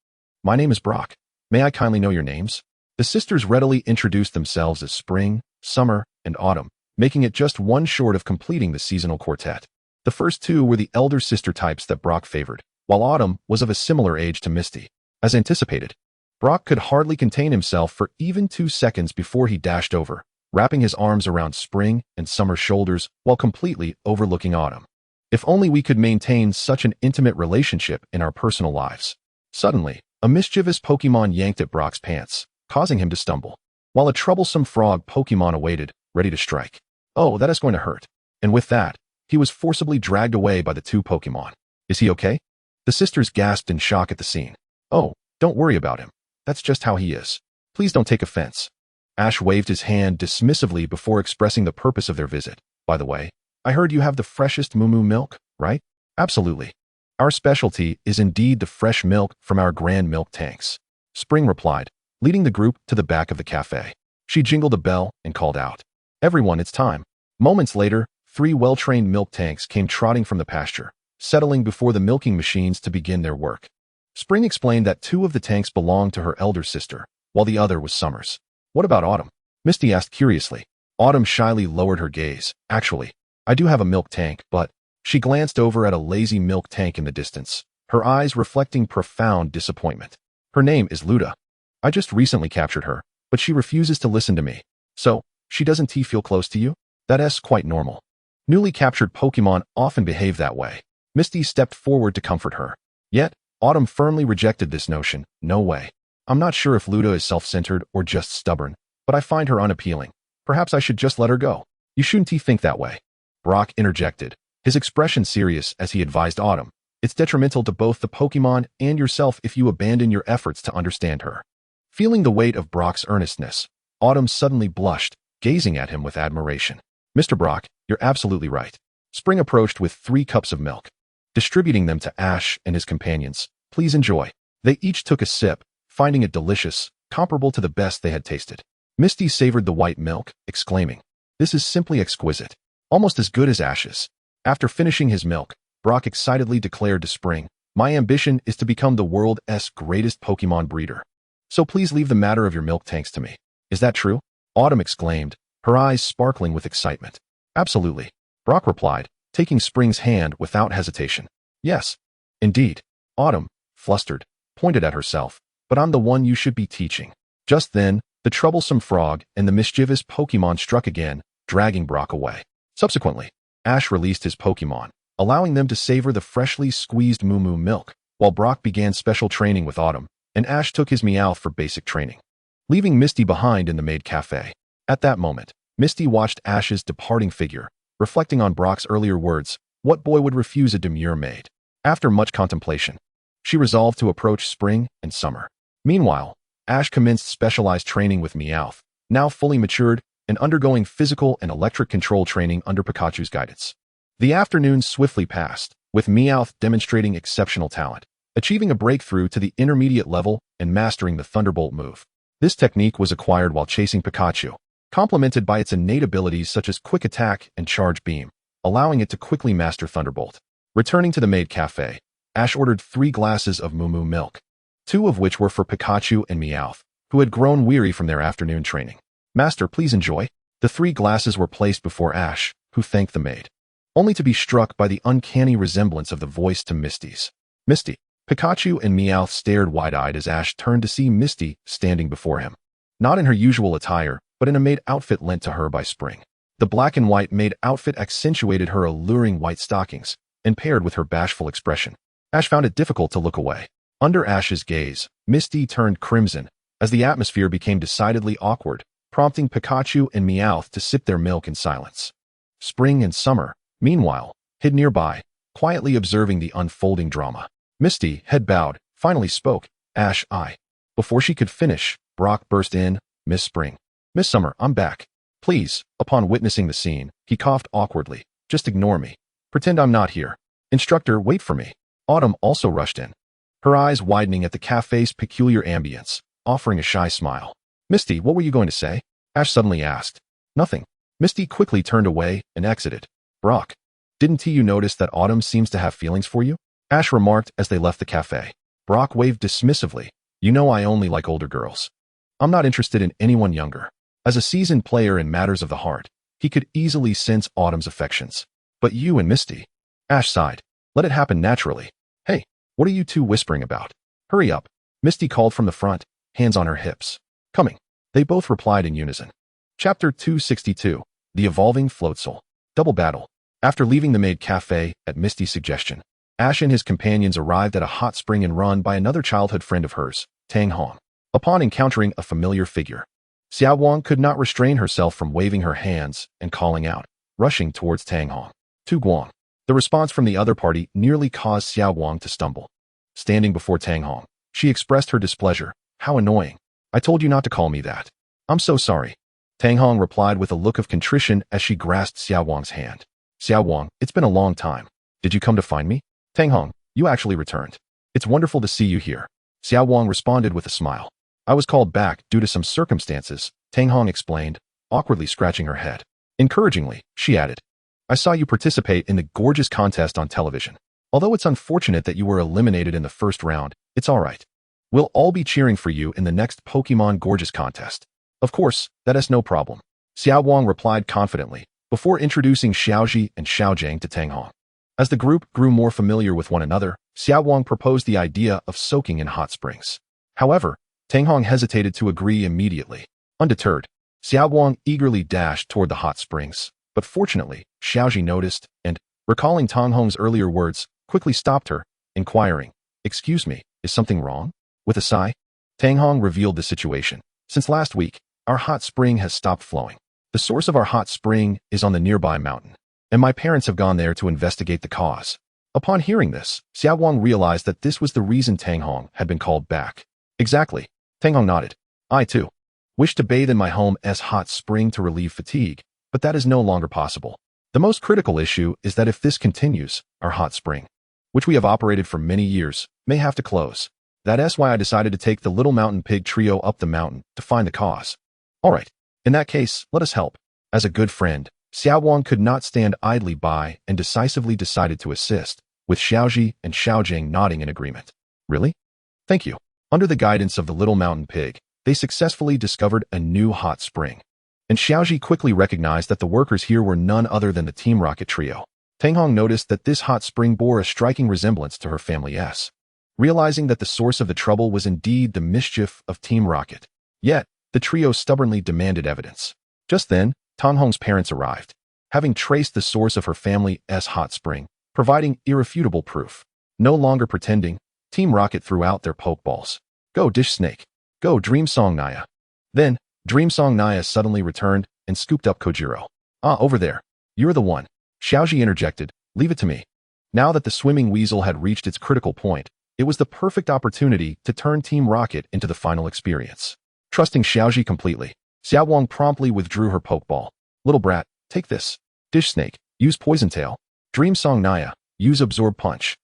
"My name is Brock. May I kindly know your names?" The sisters readily introduced themselves as Spring, Summer, and Autumn, making it just one short of completing the seasonal quartet. The first 2 were the elder sister types that Brock favored, while Autumn was of a similar age to Misty. As anticipated, Brock could hardly contain himself for even 2 seconds before he dashed over, wrapping his arms around Spring and Summer's shoulders while completely overlooking Autumn. "If only we could maintain such an intimate relationship in our personal lives." Suddenly, a mischievous Pokémon yanked at Brock's pants, causing him to stumble, while a troublesome frog Pokémon awaited, ready to strike. "Oh, that is going to hurt." And with that, he was forcibly dragged away by the 2 Pokémon. "Is he okay?" The sisters gasped in shock at the scene. "Oh, don't worry about him. That's just how he is. Please don't take offense." Ash waved his hand dismissively before expressing the purpose of their visit. "By the way, I heard you have the freshest moo milk, right?" "Absolutely. Our specialty is indeed the fresh milk from our grand milk tanks," Spring replied, leading the group to the back of the cafe. She jingled a bell and called out, "Everyone, it's time." Moments later, 3 well-trained milk tanks came trotting from the pasture, settling before the milking machines to begin their work. Spring explained that 2 of the tanks belonged to her elder sister, while the other was Summer's. "What about Autumn?" Misty asked curiously. Autumn shyly lowered her gaze. "Actually, I do have a milk tank, but..." She glanced over at a lazy milk tank in the distance, her eyes reflecting profound disappointment. "Her name is Luda. I just recently captured her, but she refuses to listen to me. So, she doesn't feel close to you? That's quite normal. Newly captured Pokémon often behave that way." Misty stepped forward to comfort her. Yet, Autumn firmly rejected this notion. "No way. I'm not sure if Luda is self-centered or just stubborn, but I find her unappealing. Perhaps I should just let her go." "You shouldn't think that way," Brock interjected, his expression serious as he advised Autumn. "It's detrimental to both the Pokémon and yourself if you abandon your efforts to understand her." Feeling the weight of Brock's earnestness, Autumn suddenly blushed, gazing at him with admiration. "Mr. Brock, you're absolutely right." Spring approached with 3 cups of milk, distributing them to Ash and his companions. "Please enjoy." They each took a sip, finding it delicious, comparable to the best they had tasted. Misty savored the white milk, exclaiming, "This is simply exquisite. Almost as good as Ash's." After finishing his milk, Brock excitedly declared to Spring, "My ambition is to become the world's greatest Pokémon breeder. So please leave the matter of your milk tanks to me." "Is that true?" Autumn exclaimed, her eyes sparkling with excitement. "Absolutely," Brock replied, taking Spring's hand without hesitation. "Yes, indeed." Autumn, flustered, pointed at herself, "But I'm the one you should be teaching." Just then, the troublesome frog and the mischievous Pokémon struck again, dragging Brock away. Subsequently, Ash released his Pokémon, allowing them to savor the freshly squeezed moo milk, while Brock began special training with Autumn, and Ash took his Meowth for basic training, leaving Misty behind in the maid cafe. At that moment, Misty watched Ash's departing figure, reflecting on Brock's earlier words. What boy would refuse a demure maid? After much contemplation, she resolved to approach Spring and Summer. Meanwhile, Ash commenced specialized training with Meowth, now fully matured and undergoing physical and electric control training under Pikachu's guidance. The afternoon swiftly passed, with Meowth demonstrating exceptional talent, achieving a breakthrough to the intermediate level and mastering the Thunderbolt move. This technique was acquired while chasing Pikachu, complemented by its innate abilities such as Quick Attack and Charge Beam, allowing it to quickly master Thunderbolt. Returning to the maid cafe, Ash ordered 3 glasses of Moo Moo milk, 2 of which were for Pikachu and Meowth, who had grown weary from their afternoon training. "Master, please enjoy." The 3 glasses were placed before Ash, who thanked the maid, only to be struck by the uncanny resemblance of the voice to Misty's. "Misty." Pikachu and Meowth stared wide-eyed as Ash turned to see Misty standing before him. Not in her usual attire, but in a maid outfit lent to her by Spring. The black and white maid outfit accentuated her alluring white stockings, and paired with her bashful expression. Ash found it difficult to look away. Under Ash's gaze, Misty turned crimson, as the atmosphere became decidedly awkward, prompting Pikachu and Meowth to sip their milk in silence. Spring and Summer, meanwhile, hid nearby, quietly observing the unfolding drama. Misty, head bowed, finally spoke, "Ash, I." Before she could finish, Brock burst in, "Miss Spring." "Miss Summer, I'm back." "Please." Upon witnessing the scene, he coughed awkwardly. "Just ignore me. Pretend I'm not here." "Instructor, wait for me." Autumn also rushed in, her eyes widening at the cafe's peculiar ambience, offering a shy smile. "Misty, what were you going to say?" Ash suddenly asked. "Nothing." Misty quickly turned away and exited. "Brock, didn't you notice that Autumn seems to have feelings for you?" Ash remarked as they left the cafe. Brock waved dismissively. "You know I only like older girls. I'm not interested in anyone younger." As a seasoned player in matters of the heart, he could easily sense Autumn's affections. "But you and Misty." Ash sighed. "Let it happen naturally." "Hey, what are you two whispering about?" "Hurry up." Misty called from the front, hands on her hips. "Coming." They both replied in unison. Chapter 262, The Evolving Floatzel. Double Battle. After leaving the maid cafe, at Misty's suggestion, Ash and his companions arrived at a hot spring and run by another childhood friend of hers, Tang Hong. Upon encountering a familiar figure, Xiao Wang could not restrain herself from waving her hands and calling out, rushing towards Tang Hong. "Tu Guang." The response from the other party nearly caused Xiao Wang to stumble. Standing before Tang Hong, she expressed her displeasure. "How annoying. I told you not to call me that." "I'm so sorry." Tang Hong replied with a look of contrition as she grasped Xiao Wang's hand. "Xiao Wang, it's been a long time. Did you come to find me?" "Tang Hong, you actually returned. It's wonderful to see you here." Xiao Wang responded with a smile. "I was called back due to some circumstances," Tang Hong explained, awkwardly scratching her head. Encouragingly, she added, "I saw you participate in the gorgeous contest on television. Although it's unfortunate that you were eliminated in the first round, it's all right. We'll all be cheering for you in the next Pokémon Gorgeous contest." "Of course, that is no problem," Xiao Wang replied confidently, before introducing Xiaoji and Xiaojiang to Tang Hong. As the group grew more familiar with one another, Xiao Wang proposed the idea of soaking in hot springs. However, Tang Hong hesitated to agree immediately. Undeterred, Xiao Wang eagerly dashed toward the hot springs, but fortunately, Xiaoji noticed and, recalling Tang Hong's earlier words, quickly stopped her, inquiring, "Excuse me, is something wrong?" With a sigh, Tang Hong revealed the situation. "Since last week, our hot spring has stopped flowing. The source of our hot spring is on the nearby mountain, and my parents have gone there to investigate the cause." Upon hearing this, Xiao Wang realized that this was the reason Tang Hong had been called back. "Exactly." Tang Hong nodded. "I, too, wish to bathe in my home's hot spring to relieve fatigue, but that is no longer possible. The most critical issue is that if this continues, our hot spring, which we have operated for many years, may have to close. That's why I decided to take the Little Mountain Pig trio up the mountain to find the cause." "All right. In that case, let us help." As a good friend, Xiao Wang could not stand idly by and decisively decided to assist, with Xiaoji and Xiaojiang nodding in agreement. "Really? Thank you." Under the guidance of the Little Mountain Pig, they successfully discovered a new hot spring, and Xiaoji quickly recognized that the workers here were none other than the Team Rocket trio. Tang Hong noticed that this hot spring bore a striking resemblance to her family's. Realizing that the source of the trouble was indeed the mischief of Team Rocket. Yet, the trio stubbornly demanded evidence. Just then, Tang Hong's parents arrived, having traced the source of her family's hot spring, providing irrefutable proof. No longer pretending, Team Rocket threw out their pokeballs. "Go Dish Snake! Go Dream Song Naya!" Then, Dream Song Naya suddenly returned and scooped up Kojiro. "Ah, over there. You're the one." Xiaoji interjected, "Leave it to me." Now that the swimming weasel had reached its critical point, It was the perfect opportunity to turn Team Rocket into the final experience. Trusting Xiaoji completely, Xiaowang promptly withdrew her Pokeball. Little brat, take this. Dish Snake, use Poison Tail. Dream Song Naya, use Absorb Punch.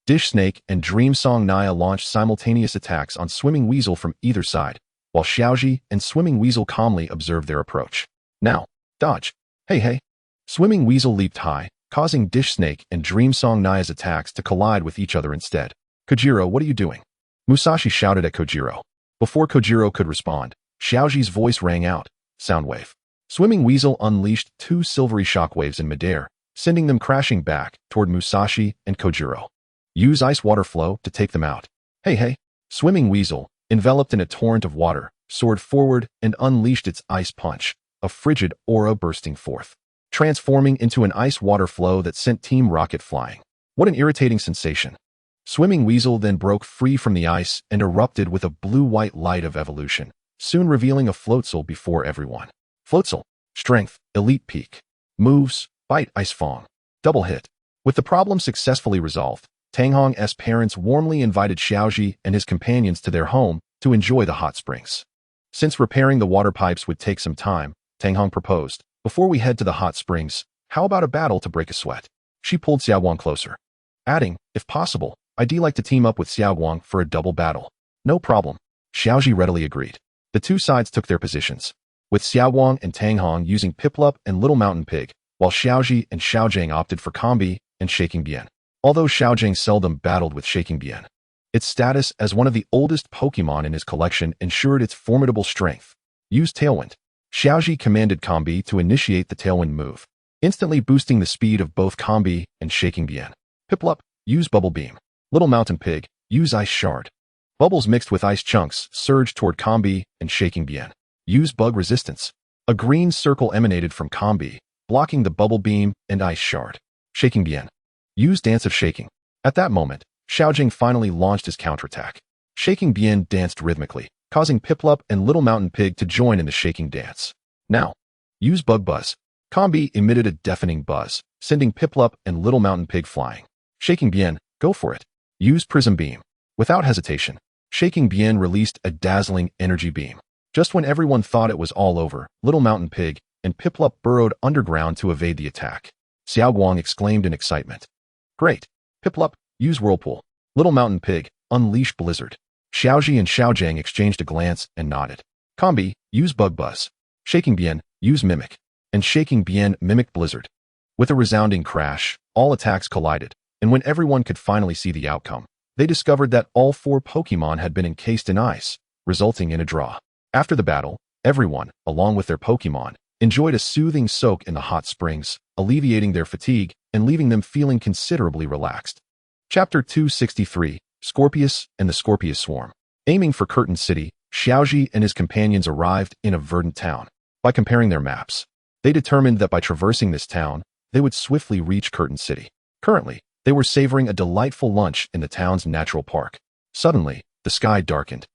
Dish Snake and Dream Song Naya launched simultaneous attacks on Swimming Weasel from either side, while Xiaoji and Swimming Weasel calmly observed their approach. Now, dodge. Hey. Swimming Weasel leaped high, causing Dish Snake and Dream Song Naya's attacks to collide with each other instead. Kojiro, what are you doing? Musashi shouted at Kojiro. Before Kojiro could respond, Xiaoji's voice rang out. Soundwave. Swimming Weasel unleashed 2 silvery shockwaves in midair, sending them crashing back toward Musashi and Kojiro. Use Ice Water Flow to take them out. Hey. Swimming Weasel, enveloped in a torrent of water, soared forward and unleashed its Ice Punch, a frigid aura bursting forth, transforming into an ice water flow that sent Team Rocket flying. What an irritating sensation. Swimming Weasel then broke free from the ice and erupted with a blue-white light of evolution, soon revealing a Floatzel before everyone. Floatzel, Strength, Elite Peak. Moves, Bite, Ice Fong. Double hit. With the problem successfully resolved, Tanghong's parents warmly invited Xiaoji and his companions to their home to enjoy the hot springs. Since repairing the water pipes would take some time, Tanghong proposed, before we head to the hot springs, how about a battle to break a sweat? She pulled Xiaowang closer, adding, if possible, I'd like to team up with Xiaowang for a double battle. No problem. Xiaoji readily agreed. The two sides took their positions, with Xiaowang and Tanghong using Piplup and Little Mountain Pig, while Xiaoji and Xiaojang opted for Combi and Shaking Bien. Although Xiaojang seldom battled with Shaking Bien, its status as one of the oldest Pokémon in his collection ensured its formidable strength. Use Tailwind. Xiaoji commanded Combi to initiate the Tailwind move, instantly boosting the speed of both Combi and Shaking Bien. Piplup, use Bubble Beam. Little Mountain Pig, use Ice Shard. Bubbles mixed with ice chunks surged toward Combi and Shaking Bien. Use Bug Resistance. A green circle emanated from Combi, blocking the Bubble Beam and Ice Shard. Shaking Bien. Use Dance of Shaking. At that moment, Xiaojing finally launched his counterattack. Shaking Bien danced rhythmically, causing Piplup and Little Mountain Pig to join in the shaking dance. Now, use Bug Buzz. Combi emitted a deafening buzz, sending Piplup and Little Mountain Pig flying. Shaking Bien, go for it. Use Prism Beam. Without hesitation, Shaking Bien released a dazzling energy beam. Just when everyone thought it was all over, Little Mountain Pig and Piplup burrowed underground to evade the attack. Xiaoguang exclaimed in excitement. Great. Piplup, use Whirlpool. Little Mountain Pig, unleash Blizzard. Xiaoji and Xiaojang exchanged a glance and nodded. Combi, use Bug Buzz. Shaking Bien, use Mimic. And Shaking Bien mimicked Blizzard. With a resounding crash, all attacks collided, and when everyone could finally see the outcome, they discovered that all 4 Pokémon had been encased in ice, resulting in a draw. After the battle, everyone, along with their Pokémon, enjoyed a soothing soak in the hot springs, alleviating their fatigue and leaving them feeling considerably relaxed. Chapter 263, Scorpius and the Scorpius Swarm. Aiming for Curtain City, Xiaoji and his companions arrived in a verdant town. By comparing their maps, they determined that by traversing this town, they would swiftly reach Curtain City. Currently, they were savoring a delightful lunch in the town's natural park. Suddenly, the sky darkened,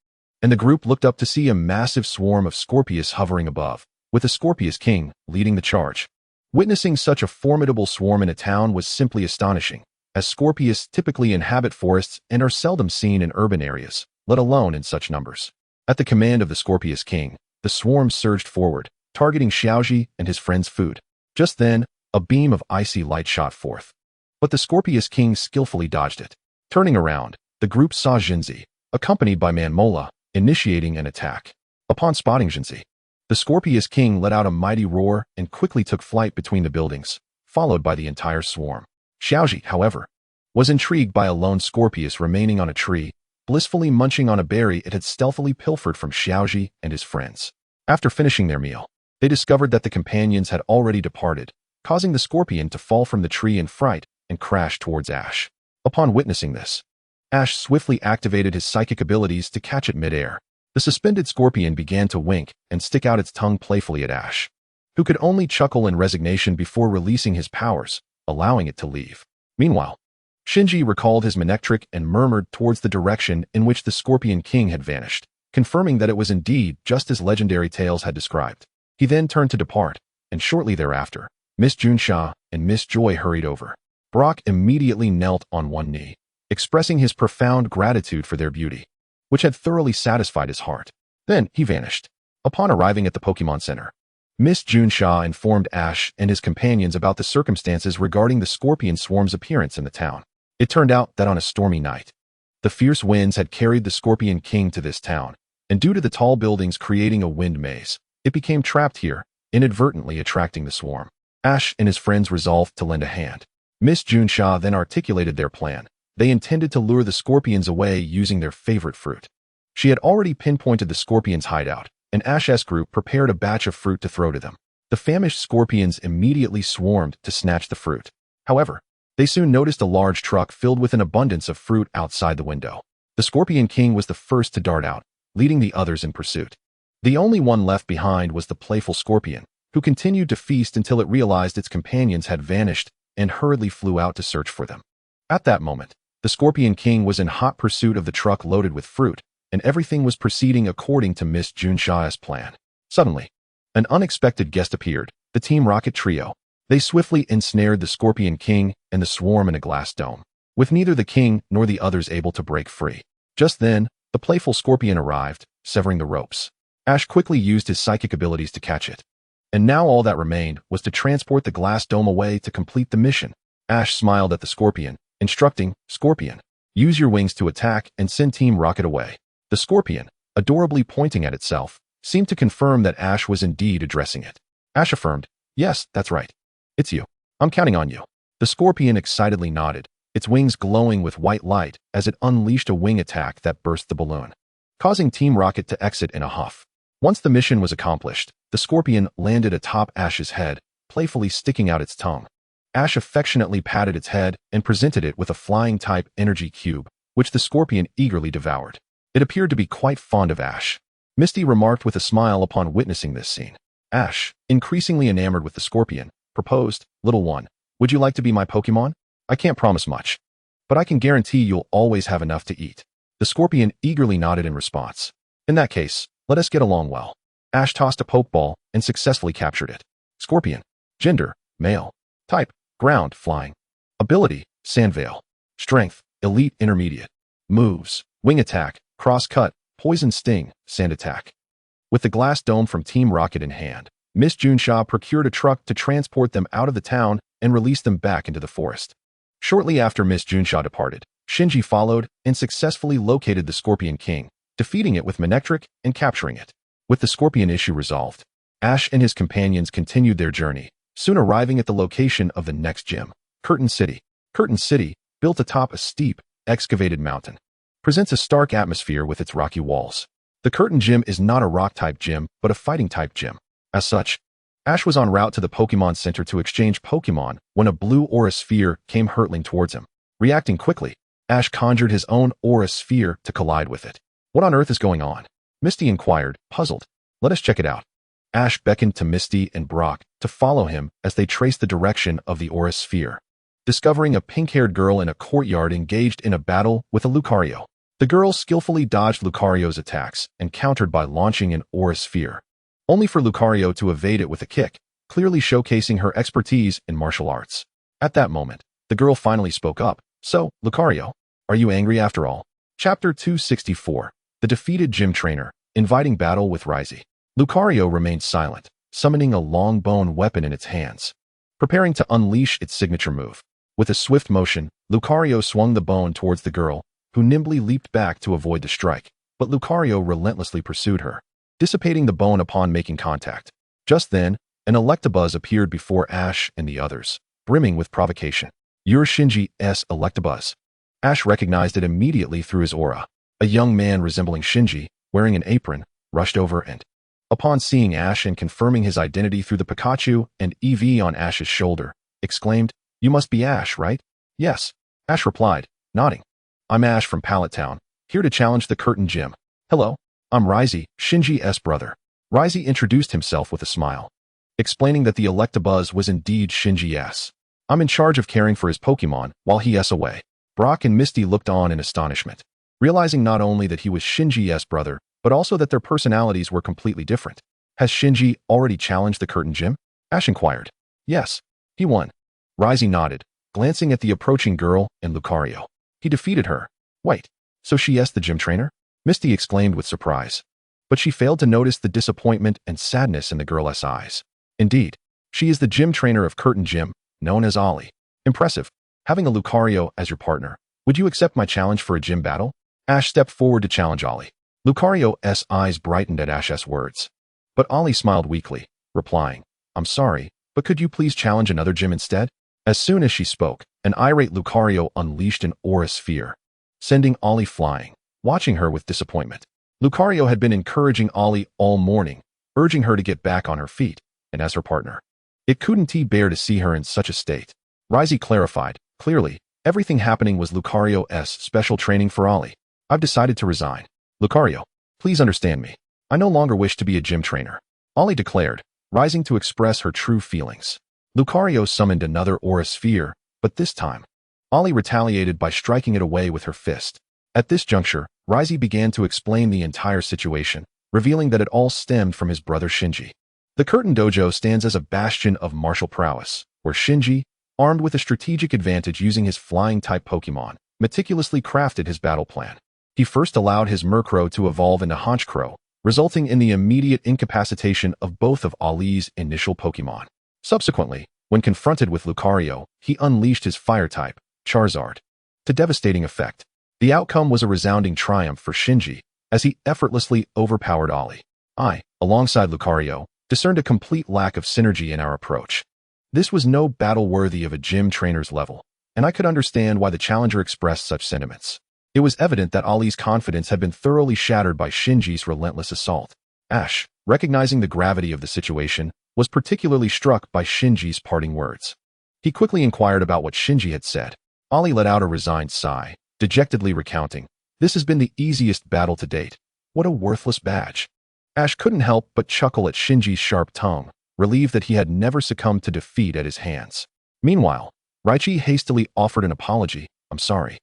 and the group looked up to see a massive swarm of Scorpius hovering above, with the Scorpius King leading the charge. Witnessing such a formidable swarm in a town was simply astonishing, as Scorpius typically inhabit forests and are seldom seen in urban areas, let alone in such numbers. At the command of the Scorpius King, the swarm surged forward, targeting Xiaoji and his friend's food. Just then, a beam of icy light shot forth, but the Scorpius King skillfully dodged it. Turning around, the group saw Jinzi, accompanied by Manmola, initiating an attack. Upon spotting Jinzi, the Scorpius King let out a mighty roar and quickly took flight between the buildings, followed by the entire swarm. Xiaoji, however, was intrigued by a lone Scorpius remaining on a tree, blissfully munching on a berry it had stealthily pilfered from Xiaoji and his friends. After finishing their meal, they discovered that the companions had already departed, causing the scorpion to fall from the tree in fright and crash towards Ash. Upon witnessing this, Ash swiftly activated his psychic abilities to catch it midair. The suspended scorpion began to wink and stick out its tongue playfully at Ash, who could only chuckle in resignation before releasing his powers, allowing it to leave. Meanwhile, Shinji recalled his Manectric and murmured towards the direction in which the Scorpion King had vanished, confirming that it was indeed just as legendary tales had described. He then turned to depart, and shortly thereafter, Miss Junsha and Miss Joy hurried over. Brock immediately knelt on one knee. expressing his profound gratitude for their beauty, which had thoroughly satisfied his heart. Then he vanished. Upon arriving at the Pokémon Center, Miss Junsha informed Ash and his companions about the circumstances regarding the scorpion swarm's appearance in the town. It turned out that on a stormy night, the fierce winds had carried the Scorpion King to this town, and due to the tall buildings creating a wind maze, it became trapped here, inadvertently attracting the swarm. Ash and his friends resolved to lend a hand. Miss Junsha then articulated their plan. They intended to lure the scorpions away using their favorite fruit. She had already pinpointed the scorpions' hideout, and Ash's group prepared a batch of fruit to throw to them. The famished scorpions immediately swarmed to snatch the fruit. However, they soon noticed a large truck filled with an abundance of fruit outside the window. The Scorpion King was the first to dart out, leading the others in pursuit. The only one left behind was the playful scorpion, who continued to feast until it realized its companions had vanished and hurriedly flew out to search for them. At that moment, the Scorpion King was in hot pursuit of the truck loaded with fruit, and everything was proceeding according to Miss Junsha's plan. Suddenly, an unexpected guest appeared, the Team Rocket trio. They swiftly ensnared the Scorpion King and the swarm in a glass dome, with neither the king nor the others able to break free. Just then, the playful scorpion arrived, severing the ropes. Ash quickly used his psychic abilities to catch it. And now all that remained was to transport the glass dome away to complete the mission. Ash smiled at the scorpion, instructing, "Scorpion, use your wings to attack and send Team Rocket away." The scorpion, adorably pointing at itself, seemed to confirm that Ash was indeed addressing it. Ash affirmed, "Yes, that's right. It's you. I'm counting on you." The scorpion excitedly nodded, its wings glowing with white light as it unleashed a wing attack that burst the balloon, causing Team Rocket to exit in a huff. Once the mission was accomplished, the scorpion landed atop Ash's head, playfully sticking out its tongue. Ash affectionately patted its head and presented it with a flying-type energy cube, which the scorpion eagerly devoured. It appeared to be quite fond of Ash. Misty remarked with a smile upon witnessing this scene. Ash, increasingly enamored with the scorpion, proposed, "Little one, would you like to be my Pokémon? I can't promise much, but I can guarantee you'll always have enough to eat." The scorpion eagerly nodded in response. "In that case, let us get along well." Ash tossed a Pokeball and successfully captured it. Scorpion. Gender, male. Type, ground, flying. Ability, Sandveil. Strength, elite intermediate. Moves, wing attack, cross cut, poison sting, sand attack. With the glass dome from Team Rocket in hand, Miss Junsha procured a truck to transport them out of the town and release them back into the forest. Shortly after Miss Junsha departed, Shinji followed and successfully located the Scorpion King, defeating it with Manectric and capturing it. With the Scorpion issue resolved, Ash and his companions continued their journey, soon arriving at the location of the next gym, Curtain City. Curtain City, built atop a steep, excavated mountain, presents a stark atmosphere with its rocky walls. The Curtain Gym is not a rock-type gym, but a fighting-type gym. As such, Ash was en route to the Pokémon Center to exchange Pokémon when a blue aura sphere came hurtling towards him. Reacting quickly, Ash conjured his own aura sphere to collide with it. "What on earth is going on?" Misty inquired, puzzled. "Let us check it out." Ash beckoned to Misty and Brock to follow him as they traced the direction of the aura sphere, discovering a pink-haired girl in a courtyard engaged in a battle with a Lucario. The girl skillfully dodged Lucario's attacks and countered by launching an aura sphere, only for Lucario to evade it with a kick, clearly showcasing her expertise in martial arts. At that moment, the girl finally spoke up. "So, Lucario, are you angry after all?" Chapter 264. The defeated gym trainer, inviting battle with Rizy. Lucario remained silent, summoning a long bone weapon in its hands, preparing to unleash its signature move. With a swift motion, Lucario swung the bone towards the girl, who nimbly leaped back to avoid the strike, but Lucario relentlessly pursued her, dissipating the bone upon making contact. Just then, an Electabuzz appeared before Ash and the others, brimming with provocation. "You're Shinji's Electabuzz." Ash recognized it immediately through his aura. A young man resembling Shinji, wearing an apron, rushed over and, upon seeing Ash and confirming his identity through the Pikachu and EV on Ash's shoulder, exclaimed, "You must be Ash, right?" "Yes," Ash replied, nodding. "I'm Ash from Pallet Town, here to challenge the Curtain Gym." "Hello, I'm Rizy, Shinji's brother." Rizy introduced himself with a smile, explaining that the Electabuzz was indeed Shinji's. "I'm in charge of caring for his Pokemon while he's away." Brock and Misty looked on in astonishment, realizing not only that he was Shinji's brother, but also that their personalities were completely different. "Has Shinji already challenged the Curtain Gym?" Ash inquired. "Yes, he won." Rizy nodded, glancing at the approaching girl and Lucario. He defeated her. Wait, so she is the gym trainer? Misty exclaimed with surprise. But she failed to notice the disappointment and sadness in the girl's eyes. Indeed, she is the gym trainer of Curtain Gym, known as Ollie. Impressive. Having a Lucario as your partner. Would you accept my challenge for a gym battle? Ash stepped forward to challenge Ollie. Lucario's eyes brightened at Ash's words. But Ollie smiled weakly, replying, I'm sorry, but could you please challenge another gym instead? As soon as she spoke, an irate Lucario unleashed an aura sphere, sending Ollie flying, watching her with disappointment. Lucario had been encouraging Ollie all morning, urging her to get back on her feet, and as her partner. It couldn't bear to see her in such a state. Rizzy clarified, clearly, everything happening was Lucario's special training for Ollie. I've decided to resign. Lucario, please understand me. I no longer wish to be a gym trainer. Ollie declared, rising to express her true feelings. Lucario summoned another aura sphere, but this time, Ollie retaliated by striking it away with her fist. At this juncture, Rizzy began to explain the entire situation, revealing that it all stemmed from his brother Shinji. The Curtain Dojo stands as a bastion of martial prowess, where Shinji, armed with a strategic advantage using his flying-type Pokémon, meticulously crafted his battle plan. He first allowed his Murkrow to evolve into Honchkrow, resulting in the immediate incapacitation of both of Ollie's initial Pokémon. Subsequently, when confronted with Lucario, he unleashed his fire-type, Charizard, to devastating effect. The outcome was a resounding triumph for Shinji, as he effortlessly overpowered Ollie. I, alongside Lucario, discerned a complete lack of synergy in our approach. This was no battle worthy of a gym trainer's level, and I could understand why the challenger expressed such sentiments. It was evident that Ollie's confidence had been thoroughly shattered by Shinji's relentless assault. Ash, recognizing the gravity of the situation, was particularly struck by Shinji's parting words. He quickly inquired about what Shinji had said. Ollie let out a resigned sigh, dejectedly recounting, "This has been the easiest battle to date. What a worthless badge." Ash couldn't help but chuckle at Shinji's sharp tongue, relieved that he had never succumbed to defeat at his hands. Meanwhile, Raichi hastily offered an apology. I'm sorry.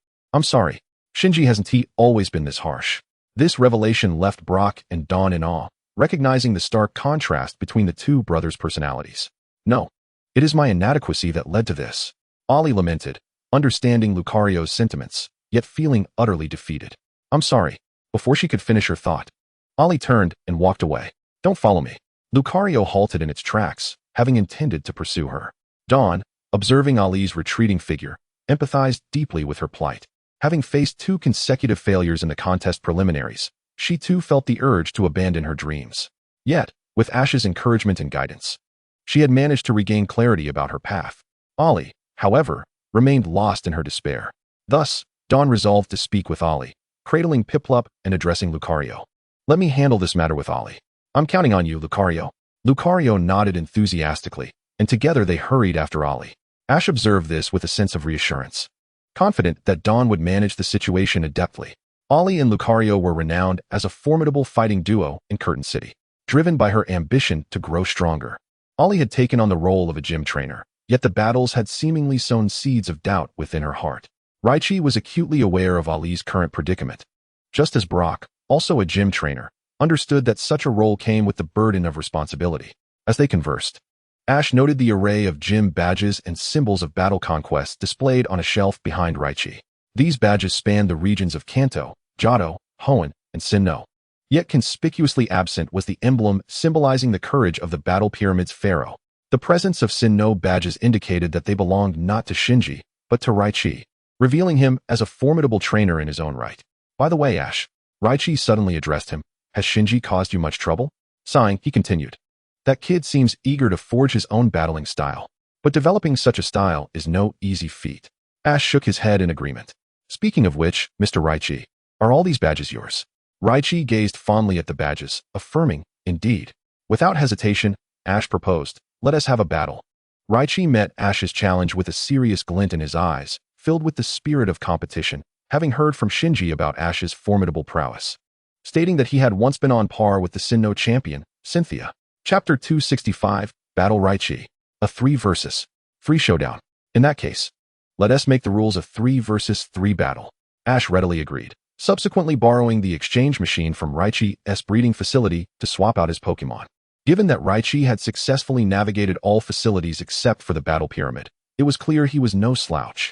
Shinji hasn't always been this harsh." This revelation left Brock and Dawn in awe, recognizing the stark contrast between the two brothers' personalities. "No, it is my inadequacy that led to this," Ollie lamented, understanding Lucario's sentiments, yet feeling utterly defeated. "I'm sorry." Before she could finish her thought, Ollie turned and walked away. "Don't follow me." Lucario halted in its tracks, having intended to pursue her. Dawn, observing Ollie's retreating figure, empathized deeply with her plight. Having faced 2 consecutive failures in the contest preliminaries, she too felt the urge to abandon her dreams. Yet, with Ash's encouragement and guidance, she had managed to regain clarity about her path. Ollie, however, remained lost in her despair. Thus, Dawn resolved to speak with Ollie, cradling Piplup and addressing Lucario. "Let me handle this matter with Ollie. I'm counting on you, Lucario." Lucario nodded enthusiastically, and together they hurried after Ollie. Ash observed this with a sense of reassurance, confident that Dawn would manage the situation adeptly. Ollie and Lucario were renowned as a formidable fighting duo in Curtain City, driven by her ambition to grow stronger. Ollie had taken on the role of a gym trainer, yet the battles had seemingly sown seeds of doubt within her heart. Raichi was acutely aware of Ollie's current predicament, just as Brock, also a gym trainer, understood that such a role came with the burden of responsibility. As they conversed, Ash noted the array of gym badges and symbols of battle conquest displayed on a shelf behind Raichi. These badges spanned the regions of Kanto, Johto, Hoenn, and Sinnoh. Yet conspicuously absent was the emblem symbolizing the courage of the Battle Pyramid's pharaoh. The presence of Sinnoh badges indicated that they belonged not to Shinji, but to Raichi, revealing him as a formidable trainer in his own right. "By the way, Ash," Raichi suddenly addressed him, "has Shinji caused you much trouble?" Sighing, he continued, "That kid seems eager to forge his own battling style, but developing such a style is no easy feat." Ash shook his head in agreement. "Speaking of which, Mr. Raichi, are all these badges yours?" Raichi gazed fondly at the badges, affirming, "Indeed." Without hesitation, Ash proposed, "Let us have a battle." Raichi met Ash's challenge with a serious glint in his eyes, filled with the spirit of competition, having heard from Shinji about Ash's formidable prowess, stating that he had once been on par with the Sinnoh champion, Cynthia. Chapter 265, Battle Raichi. A 3 versus 3 showdown. "In that case, let us make the rules a 3 versus 3 battle." Ash readily agreed, subsequently borrowing the exchange machine from Raichi's breeding facility to swap out his Pokémon. Given that Raichi had successfully navigated all facilities except for the Battle Pyramid, it was clear he was no slouch.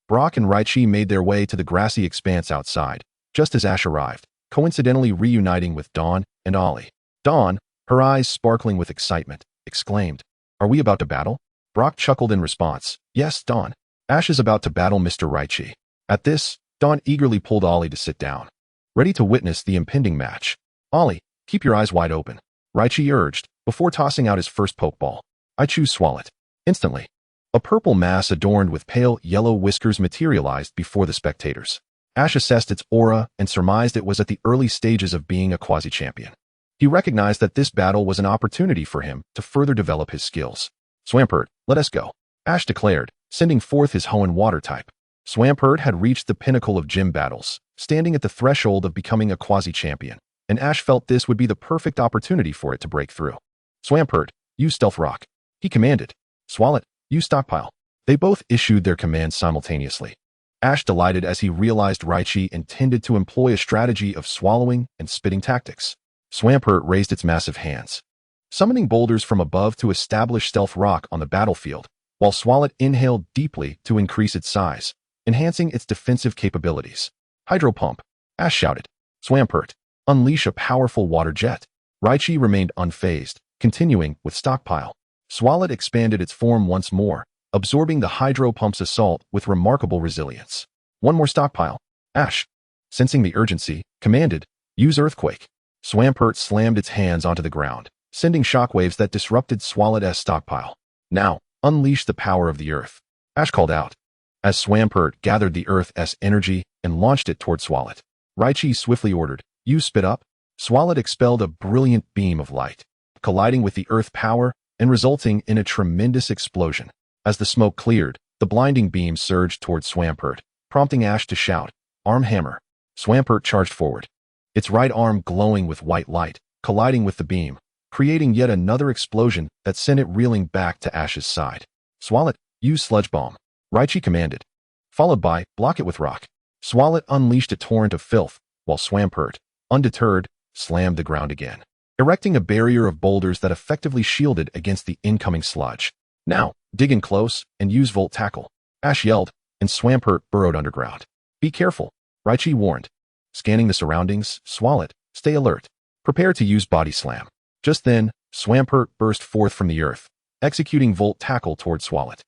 Brock and Raichi made their way to the grassy expanse outside, just as Ash arrived, coincidentally reuniting with Dawn and Ollie. Dawn, her eyes sparkling with excitement, exclaimed, "Are we about to battle?" Brock chuckled in response, "Yes, Dawn. Ash is about to battle Mr. Raichi." At this, Dawn eagerly pulled Ollie to sit down, ready to witness the impending match. "Ollie, keep your eyes wide open," Raichi urged, before tossing out his first Pokeball. "I choose Swalot." Instantly, a purple mass adorned with pale yellow whiskers materialized before the spectators. Ash assessed its aura and surmised it was at the early stages of being a quasi-champion. He recognized that this battle was an opportunity for him to further develop his skills. "Swampert, let us go," Ash declared, sending forth his Hoenn water type. Swampert had reached the pinnacle of gym battles, standing at the threshold of becoming a quasi-champion, and Ash felt this would be the perfect opportunity for it to break through. "Swampert, use Stealth Rock," he commanded. "Swalot, use Stockpile." They both issued their commands simultaneously. Ash delighted as he realized Raichi intended to employ a strategy of swallowing and spitting tactics. Swampert raised its massive hands, summoning boulders from above to establish Stealth Rock on the battlefield, while Swalot inhaled deeply to increase its size, enhancing its defensive capabilities. "Hydro Pump," Ash shouted. "Swampert, unleash a powerful water jet." Raichi remained unfazed, continuing with Stockpile. Swalot expanded its form once more, absorbing the Hydro Pump's assault with remarkable resilience. "One more Stockpile," Ash, sensing the urgency, commanded. "Use Earthquake." Swampert slammed its hands onto the ground, sending shockwaves that disrupted Swalot's stockpile. "Now, unleash the power of the earth," Ash called out, as Swampert gathered the earth's energy and launched it toward Swalot. Raichi swiftly ordered, "You spit up." Swalot expelled a brilliant beam of light, colliding with the earth power and resulting in a tremendous explosion. As the smoke cleared, the blinding beam surged toward Swampert, prompting Ash to shout, "Arm Hammer." Swampert charged forward, its right arm glowing with white light, colliding with the beam, creating yet another explosion that sent it reeling back to Ash's side. "Swalot, use Sludge Bomb," Raichi commanded, followed by, "Block it with Rock." Swalot unleashed a torrent of filth, while Swampert, undeterred, slammed the ground again, erecting a barrier of boulders that effectively shielded against the incoming sludge. "Now, dig in close and use Volt Tackle," Ash yelled, and Swampert burrowed underground. "Be careful," Raichi warned. Scanning the surroundings, Swalot, stay alert. Prepare to use Body Slam. Just then, Swampert burst forth from the earth, executing Volt Tackle toward Swalot,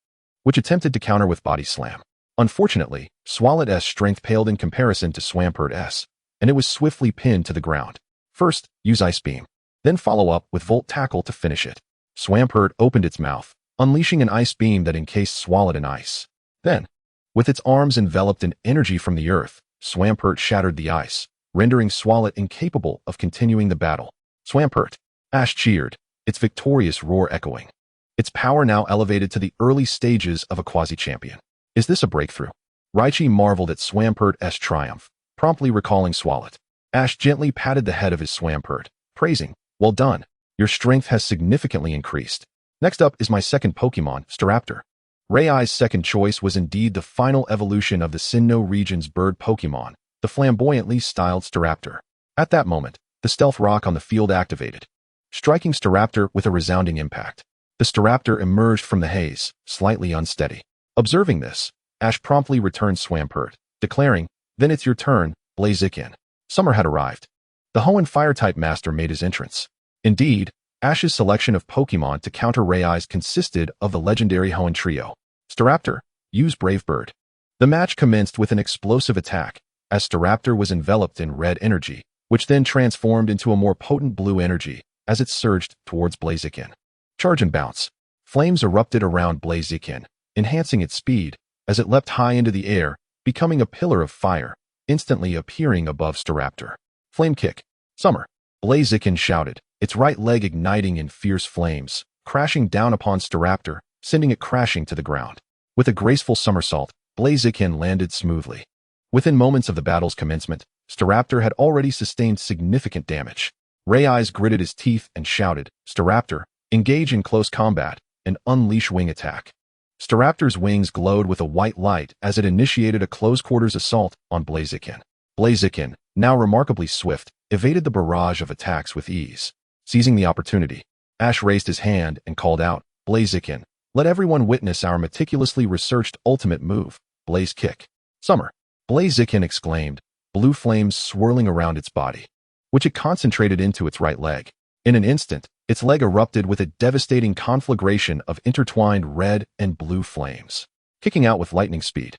which attempted to counter with Body Slam. Unfortunately, Swalot's strength paled in comparison to Swampert's, and it was swiftly pinned to the ground. First, use Ice Beam, then follow up with Volt Tackle to finish it. Swampert opened its mouth, unleashing an ice beam that encased Swalot in ice. Then, with its arms enveloped in energy from the earth, Swampert shattered the ice, rendering Swalot incapable of continuing the battle. "Swampert," Ash cheered, its victorious roar echoing, its power now elevated to the early stages of a quasi-champion. "Is this a breakthrough?" Raichi marveled at Swampert's triumph, promptly recalling Swalot. Ash gently patted the head of his Swampert, praising, "Well done. Your strength has significantly increased. Next up is my second Pokemon, Staraptor." Rai's second choice was indeed the final evolution of the Sinnoh region's bird Pokemon, the flamboyantly styled Staraptor. At that moment, the Stealth Rock on the field activated, striking Staraptor with a resounding impact. The Staraptor emerged from the haze, slightly unsteady. Observing this, Ash promptly returned Swampert, declaring, "Then it's your turn, Blaziken." Summer had arrived. The Hoenn Fire-type Master made his entrance. Indeed, Ash's selection of Pokemon to counter Rai's consisted of the legendary Hoenn trio. Staraptor, use Brave Bird. The match commenced with an explosive attack, as Staraptor was enveloped in red energy, which then transformed into a more potent blue energy as it surged towards Blaziken. Charge and bounce. Flames erupted around Blaziken, enhancing its speed as it leapt high into the air, becoming a pillar of fire, instantly appearing above Staraptor. Flame Kick. Summer. Blaziken shouted, its right leg igniting in fierce flames, crashing down upon Staraptor, sending it crashing to the ground. With a graceful somersault, Blaziken landed smoothly. Within moments of the battle's commencement, Staraptor had already sustained significant damage. Rai's gritted his teeth and shouted, "Staraptor, engage in close combat and unleash Wing Attack." Staraptor's wings glowed with a white light as it initiated a close-quarters assault on Blaziken. Blaziken, now remarkably swift, evaded the barrage of attacks with ease. Seizing the opportunity, Ash raised his hand and called out, "Blaziken, let everyone witness our meticulously researched ultimate move." Blaze Kick. Summer. Blaziken exclaimed, blue flames swirling around its body, which it concentrated into its right leg. In an instant, its leg erupted with a devastating conflagration of intertwined red and blue flames, kicking out with lightning speed.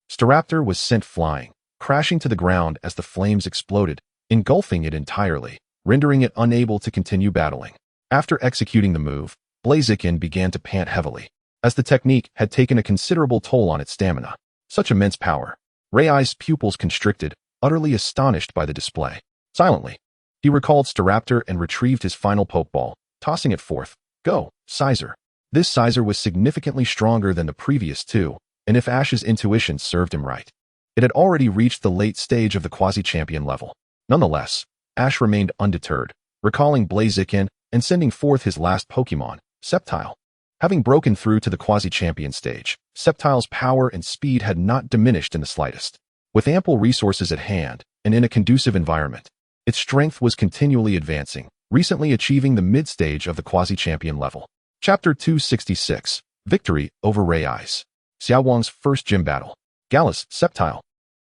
Staraptor was sent flying, crashing to the ground as the flames exploded, engulfing it entirely, rendering it unable to continue battling. After executing the move, Blaziken began to pant heavily, as the technique had taken a considerable toll on its stamina. Such immense power. Rayai's pupils constricted, utterly astonished by the display. Silently, he recalled Staraptor and retrieved his final Pokeball, tossing it forth. Go, Scizor. This Scizor was significantly stronger than the previous two, and if Ash's intuition served him right, it had already reached the late stage of the quasi-champion level. Nonetheless, Ash remained undeterred, recalling Blaziken and sending forth his last Pokemon, Sceptile. Having broken through to the quasi-champion stage, Sceptile's power and speed had not diminished in the slightest. With ample resources at hand and in a conducive environment, its strength was continually advancing, recently achieving the mid-stage of the quasi-champion level. Chapter 266, Victory over Rayais. Xiaowang's first gym battle. Gallus, Sceptile,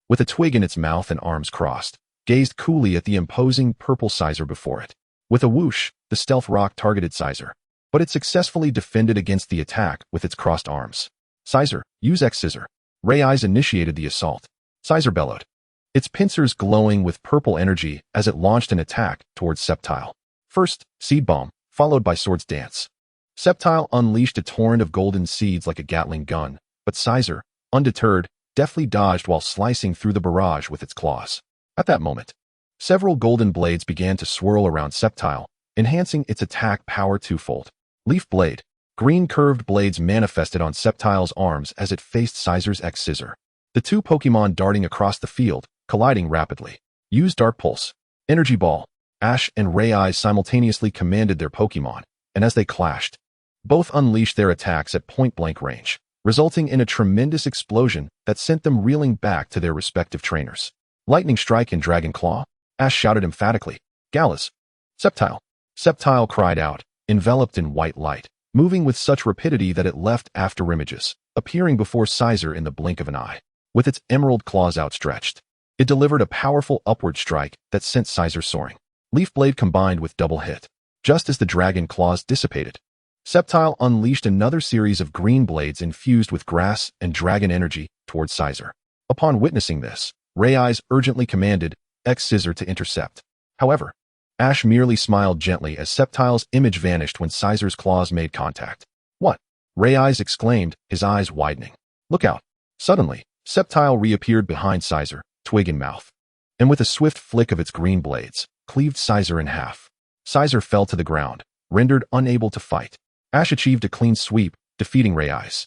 with a twig in its mouth and arms crossed, gazed coolly at the imposing purple Scizor before it. With a whoosh, the stealth rock targeted Scizor, but it successfully defended against the attack with its crossed arms. Scizor, use X-Scissor. Rayais initiated the assault. Scizor bellowed, its pincers glowing with purple energy as it launched an attack towards Sceptile. First, Seed Bomb, followed by Swords Dance. Sceptile unleashed a torrent of golden seeds like a Gatling gun, but Scizor, undeterred, deftly dodged while slicing through the barrage with its claws. At that moment, several golden blades began to swirl around Sceptile, enhancing its attack power twofold. Leaf Blade. Green curved blades manifested on Sceptile's arms as it faced Scizor's X-Scissor. The two Pokemon darting across the field, colliding rapidly. Use Dark Pulse. Energy Ball. Ash and Rayais simultaneously commanded their Pokemon, and as they clashed, both unleashed their attacks at point-blank range, resulting in a tremendous explosion that sent them reeling back to their respective trainers. Lightning Strike and Dragon Claw. Ash shouted emphatically. Gallus. Sceptile. Sceptile cried out, enveloped in white light, moving with such rapidity that it left afterimages, appearing before Scizor in the blink of an eye. With its emerald claws outstretched, it delivered a powerful upward strike that sent Scizor soaring. Leaf Blade combined with double hit. Just as the dragon claws dissipated, Sceptile unleashed another series of green blades infused with grass and dragon energy towards Scizor. Upon witnessing this, Rayais urgently commanded X-Scissor to intercept. However, Ash merely smiled gently as Sceptile's image vanished when Scizor's claws made contact. What? Rayais exclaimed, his eyes widening. Look out. Suddenly, Sceptile reappeared behind Scizor, twig in mouth, and with a swift flick of its green blades, cleaved Scizor in half. Scizor fell to the ground, rendered unable to fight. Ash achieved a clean sweep, defeating Rayais.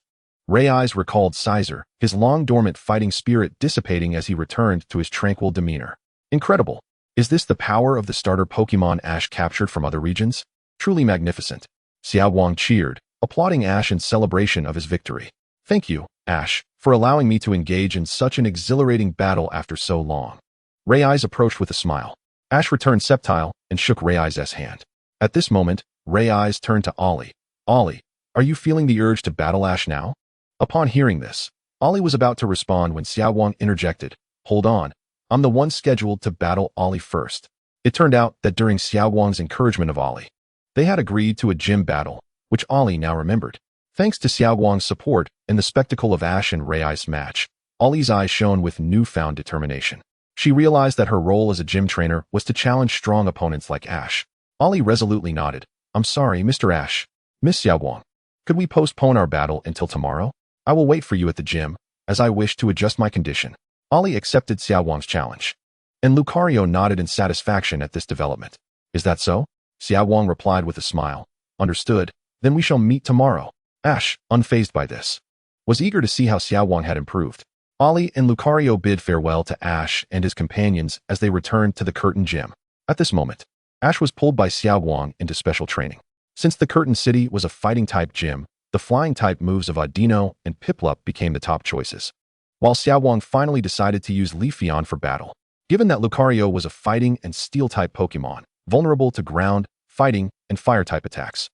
Rayais recalled Scizor, his long-dormant fighting spirit dissipating as he returned to his tranquil demeanor. Incredible. Is this the power of the starter Pokemon Ash captured from other regions? Truly magnificent. Xiaowang cheered, applauding Ash in celebration of his victory. Thank you, Ash, for allowing me to engage in such an exhilarating battle after so long. Rayais approached with a smile. Ash returned Sceptile and shook Rayais' hand. At this moment, Rayais turned to Ollie. Ollie, are you feeling the urge to battle Ash now? Upon hearing this, Ollie was about to respond when Xiaowang interjected. Hold on. I'm the one scheduled to battle Ollie first. It turned out that during Xiaowang's encouragement of Ollie, they had agreed to a gym battle, which Ollie now remembered. Thanks to Xiaowang's support and the spectacle of Ash and Rayais' match, Ollie's eyes shone with newfound determination. She realized that her role as a gym trainer was to challenge strong opponents like Ash. Ollie resolutely nodded. I'm sorry, Mr. Ash. Miss Xiaowang, could we postpone our battle until tomorrow? I will wait for you at the gym, as I wish to adjust my condition. Ollie accepted Xiaowang's challenge, and Lucario nodded in satisfaction at this development. Is that so? Xiaowang replied with a smile. Understood, then we shall meet tomorrow. Ash, unfazed by this, was eager to see how Xiaowang had improved. Ollie and Lucario bid farewell to Ash and his companions as they returned to the Curtain Gym. At this moment, Ash was pulled by Xiaowang into special training. Since the Curtain City was a fighting-type gym, the flying-type moves of Audino and Piplup became the top choices, while Xiaowang finally decided to use Leafeon for battle. Given that Lucario was a fighting and steel-type Pokemon, vulnerable to ground, fighting, and fire-type attacks,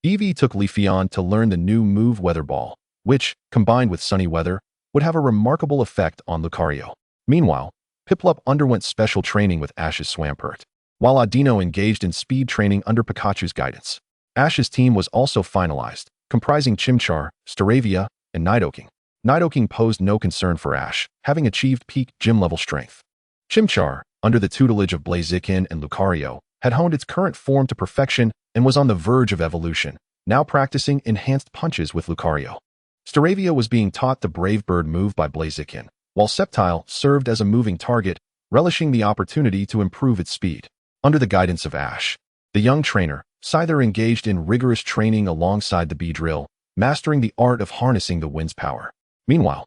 Eevee took Leafeon to learn the new move Weather Ball, which, combined with Sunny Weather, would have a remarkable effect on Lucario. Meanwhile, Piplup underwent special training with Ash's Swampert, while Audino engaged in speed training under Pikachu's guidance. Ash's team was also finalized, comprising Chimchar, Staravia, and Nidoking. Nidoking posed no concern for Ash, having achieved peak gym-level strength. Chimchar, under the tutelage of Blaziken and Lucario, had honed its current form to perfection and was on the verge of evolution, now practicing enhanced punches with Lucario. Staravia was being taught the Brave Bird move by Blaziken, while Sceptile served as a moving target, relishing the opportunity to improve its speed. Under the guidance of Ash, the young trainer, Scyther engaged in rigorous training alongside the Beedrill, mastering the art of harnessing the wind's power. Meanwhile,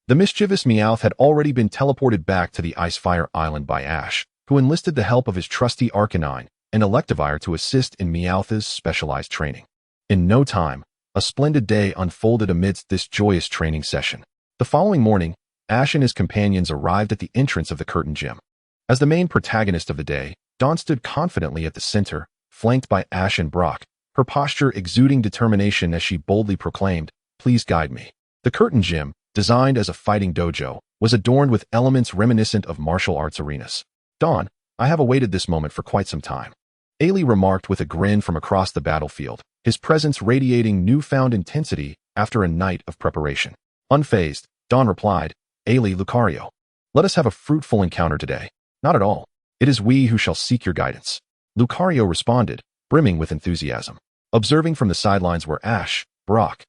the mischievous Meowth had already been teleported back to the Icefire Island by Ash, who enlisted the help of his trusty Arcanine and Electivire to assist in Meowth's specialized training. In no time, a splendid day unfolded amidst this joyous training session. The following morning, Ash and his companions arrived at the entrance of the Curtain Gym. As the main protagonist of the day, Dawn stood confidently at the center, flanked by Ash and Brock, her posture exuding determination as she boldly proclaimed, "Please guide me." The Curtain Gym, designed as a fighting dojo, was adorned with elements reminiscent of martial arts arenas. "Dawn, I have awaited this moment for quite some time," Ailey remarked with a grin from across the battlefield, his presence radiating newfound intensity after a night of preparation. Unfazed, Dawn replied, "Ailey, Lucario, let us have a fruitful encounter today." "Not at all. It is we who shall seek your guidance," Lucario responded, brimming with enthusiasm. Observing from the sidelines were Ash, Brock,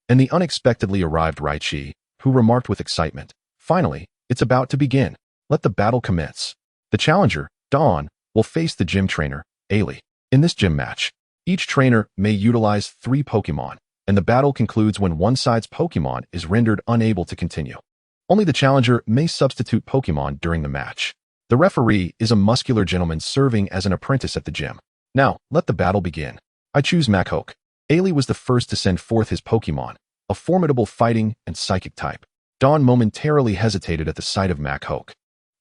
and the unexpectedly arrived Raichi, who remarked with excitement, "Finally, it's about to begin. Let the battle commence." The challenger, Dawn, will face the gym trainer, Ailey. In this gym match, each trainer may utilize 3 Pokémon, and the battle concludes when one side's Pokémon is rendered unable to continue. Only the challenger may substitute Pokémon during the match. The referee is a muscular gentleman serving as an apprentice at the gym. "Now, let the battle begin. I choose Machoke." Ailey was the first to send forth his Pokémon, a formidable fighting and psychic type. Dawn momentarily hesitated at the sight of Machoke,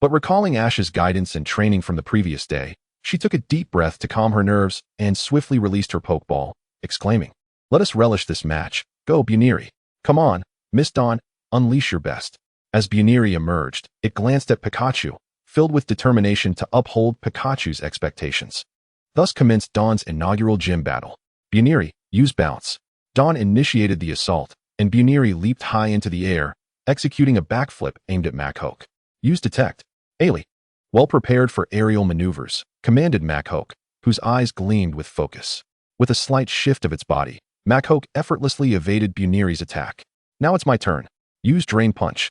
but recalling Ash's guidance and training from the previous day, she took a deep breath to calm her nerves and swiftly released her Pokeball, exclaiming, "Let us relish this match. Go, Buniri. Come on, Miss Dawn, unleash your best." As Buniri emerged, it glanced at Pikachu, filled with determination to uphold Pikachu's expectations. Thus commenced Dawn's inaugural gym battle. "Buniri, use Bounce." Dawn initiated the assault, and Buniri leaped high into the air, executing a backflip aimed at Machoke. "Use Detect." Ailey, well prepared for aerial maneuvers, commanded Machoke, whose eyes gleamed with focus. With a slight shift of its body, Machoke effortlessly evaded Buniri's attack. "Now it's my turn. Use Drain Punch."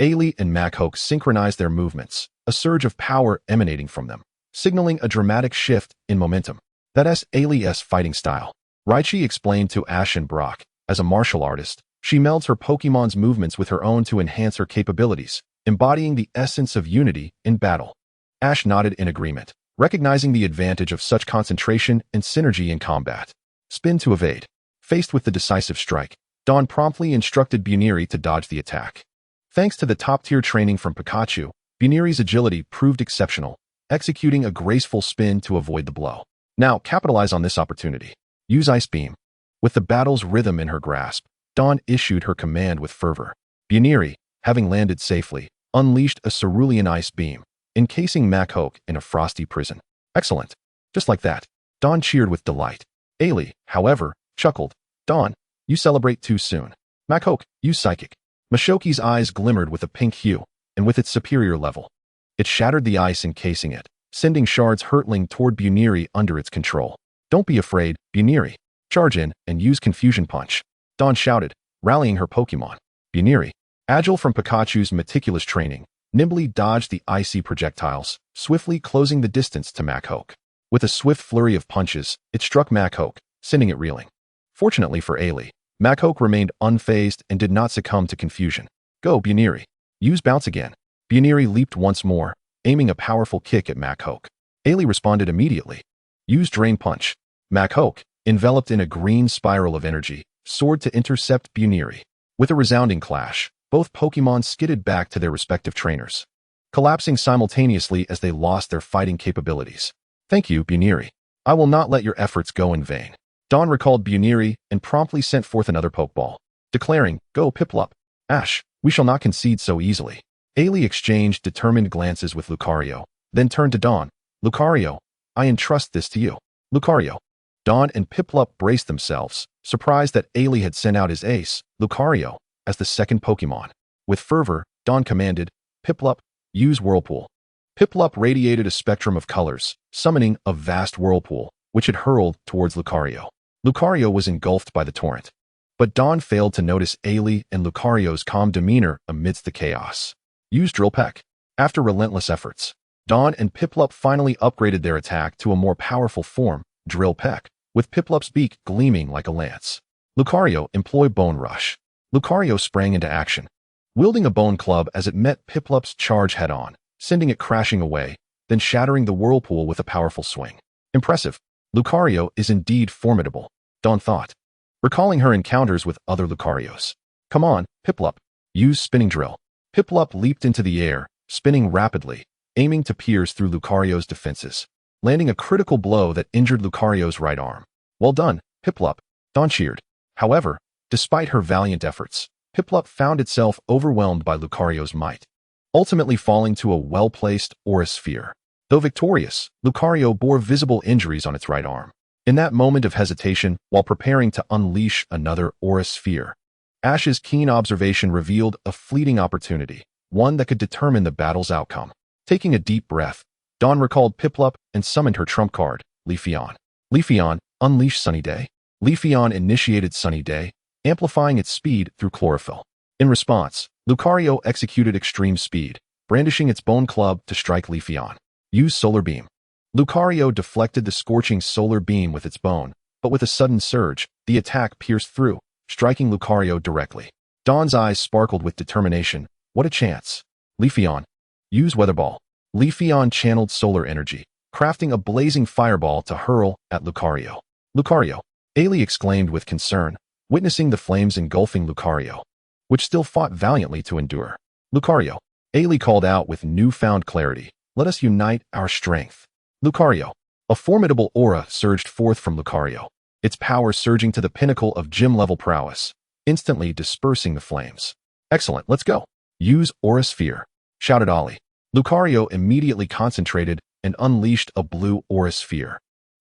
Ailey and Machoke synchronized their movements, a surge of power emanating from them, signaling a dramatic shift in momentum. "That's Ailey's fighting style," Raichi explained to Ash and Brock. As a martial artist, she melds her Pokémon's movements with her own to enhance her capabilities, embodying the essence of unity in battle. Ash nodded in agreement, recognizing the advantage of such concentration and synergy in combat. Spin to evade. Faced with the decisive strike, Dawn promptly instructed Buniri to dodge the attack. Thanks to the top-tier training from Pikachu, Buniri's agility proved exceptional, executing a graceful spin to avoid the blow. "Now, capitalize on this opportunity. Use Ice Beam." With the battle's rhythm in her grasp, Dawn issued her command with fervor. Buniri, having landed safely, unleashed a cerulean ice beam, encasing Machoke in a frosty prison. "Excellent. Just like that." Dawn cheered with delight. Ailey, however, chuckled. "Dawn, you celebrate too soon. Machoke, use Psychic." Machoke's eyes glimmered with a pink hue, and with its superior level, it shattered the ice encasing it, sending shards hurtling toward Buniri under its control. "Don't be afraid, Buniri. Charge in and use Confusion Punch," Dawn shouted, rallying her Pokémon. Buniri, agile from Pikachu's meticulous training, nimbly dodged the icy projectiles, swiftly closing the distance to Machoke. With a swift flurry of punches, it struck Machoke, sending it reeling. Fortunately for Ailey, Machoke remained unfazed and did not succumb to confusion. "Go, Buniri. Use Bounce again." Buniri leaped once more, aiming a powerful kick at Machoke. Ailey responded immediately. "Use Drain Punch." Machoke, enveloped in a green spiral of energy, soared to intercept Buniri. With a resounding clash, both Pokémon skidded back to their respective trainers, collapsing simultaneously as they lost their fighting capabilities. "Thank you, Buniri. I will not let your efforts go in vain." Dawn recalled Buniri and promptly sent forth another Pokeball, declaring, "Go, Piplup." Ash, We shall not concede so easily. Ailey exchanged determined glances with Lucario, then turned to Dawn. Lucario, I entrust this to you. Lucario. Dawn and Piplup braced themselves, surprised that Ailey had sent out his ace, Lucario, as the second Pokemon. With fervor, Dawn commanded, Piplup, use Whirlpool. Piplup radiated a spectrum of colors, summoning a vast whirlpool, which it hurled towards Lucario. Lucario was engulfed by the torrent. But Dawn failed to notice Ailey and Lucario's calm demeanor amidst the chaos. Use Drill Peck. After relentless efforts, Dawn and Piplup finally upgraded their attack to a more powerful form, Drill Peck, with Piplup's beak gleaming like a lance. Lucario employed Bone Rush. Lucario sprang into action, wielding a bone club as it met Piplup's charge head-on, sending it crashing away, then shattering the whirlpool with a powerful swing. Impressive. Lucario is indeed formidable, Dawn thought, recalling her encounters with other Lucarios. Come on, Piplup. Use Spinning Drill. Piplup leaped into the air, spinning rapidly, aiming to pierce through Lucario's defenses, landing a critical blow that injured Lucario's right arm. Well done, Piplup, Dawn cheered. However, despite her valiant efforts, Piplup found itself overwhelmed by Lucario's might, ultimately falling to a well-placed Aura Sphere. Though victorious, Lucario bore visible injuries on its right arm. In that moment of hesitation, while preparing to unleash another Aura Sphere, Ash's keen observation revealed a fleeting opportunity, one that could determine the battle's outcome. Taking a deep breath, Dawn recalled Piplup and summoned her trump card, Leafeon. Leafeon, unleash Sunny Day. Leafeon initiated Sunny Day, amplifying its speed through chlorophyll. In response, Lucario executed Extreme Speed, brandishing its bone club to strike Leafeon. Use Solar Beam. Lucario deflected the scorching solar beam with its bone, but with a sudden surge, the attack pierced through, striking Lucario directly. Dawn's eyes sparkled with determination. What a chance. Leafeon. Use Weather Ball. Leafeon channeled solar energy, crafting a blazing fireball to hurl at Lucario. Lucario. Ailey exclaimed with concern, witnessing the flames engulfing Lucario, which still fought valiantly to endure. Lucario. Ailey called out with newfound clarity. Let us unite our strength. Lucario. A formidable aura surged forth from Lucario, its power surging to the pinnacle of gym-level prowess, instantly dispersing the flames. Excellent, let's go. Use Aura Sphere, shouted Ollie. Lucario immediately concentrated and unleashed a blue Aura Sphere.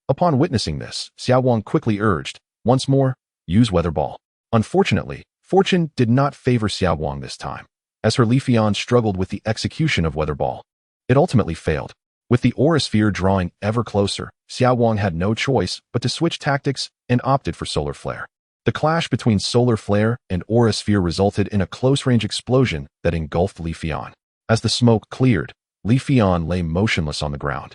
Upon witnessing this, Xiaowang quickly urged, once more, use Weather Ball. Unfortunately, fortune did not favor Xiaowang this time, as her Leafeon struggled with the execution of Weather Ball. It ultimately failed. With the Aura Sphere drawing ever closer, Xiaowang had no choice but to switch tactics and opted for Solar Flare. The clash between Solar Flare and Aura Sphere resulted in a close-range explosion that engulfed Leafeon. As the smoke cleared, Leafeon lay motionless on the ground,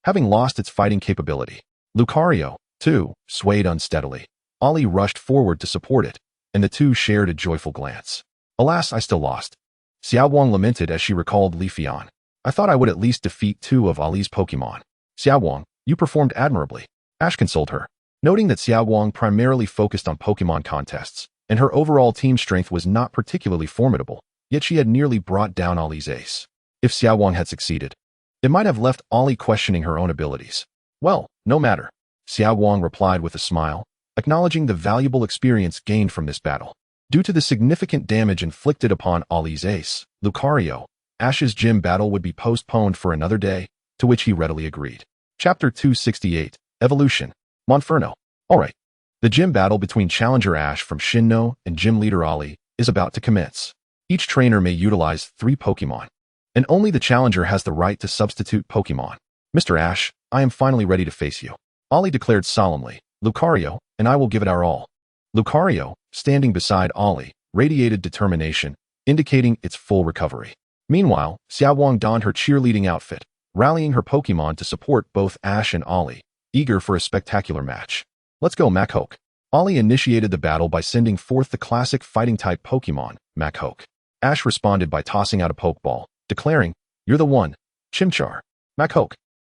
having lost its fighting capability. Lucario, too, swayed unsteadily. Ollie rushed forward to support it, and the two shared a joyful glance. Alas, I still lost. Xiaowang lamented as she recalled Leafeon. I thought I would at least defeat 2 of Ollie's Pokemon. Xiaowang, you performed admirably. Ash consoled her, noting that Xiaowang primarily focused on Pokemon contests, and her overall team strength was not particularly formidable, yet she had nearly brought down Ollie's ace. If Xiaowang had succeeded, it might have left Ollie questioning her own abilities. Well, no matter. Xiaowang replied with a smile, acknowledging the valuable experience gained from this battle. Due to the significant damage inflicted upon Ollie's ace, Lucario, Ash's gym battle would be postponed for another day, to which he readily agreed. Chapter 268, Evolution. Monferno. Alright. The gym battle between Challenger Ash from Sinnoh and Gym Leader Ollie is about to commence. Each trainer may utilize 3 Pokemon, and only the Challenger has the right to substitute Pokemon. Mr. Ash, I am finally ready to face you. Ollie declared solemnly, Lucario, and I will give it our all. Lucario, standing beside Ollie, radiated determination, indicating its full recovery. Meanwhile, Xiaowang donned her cheerleading outfit, rallying her Pokemon to support both Ash and Ollie, eager for a spectacular match. Let's go, Machoke. Ollie initiated the battle by sending forth the classic fighting-type Pokemon, Machoke. Ash responded by tossing out a Pokeball, declaring, You're the one, Chimchar. Machoke.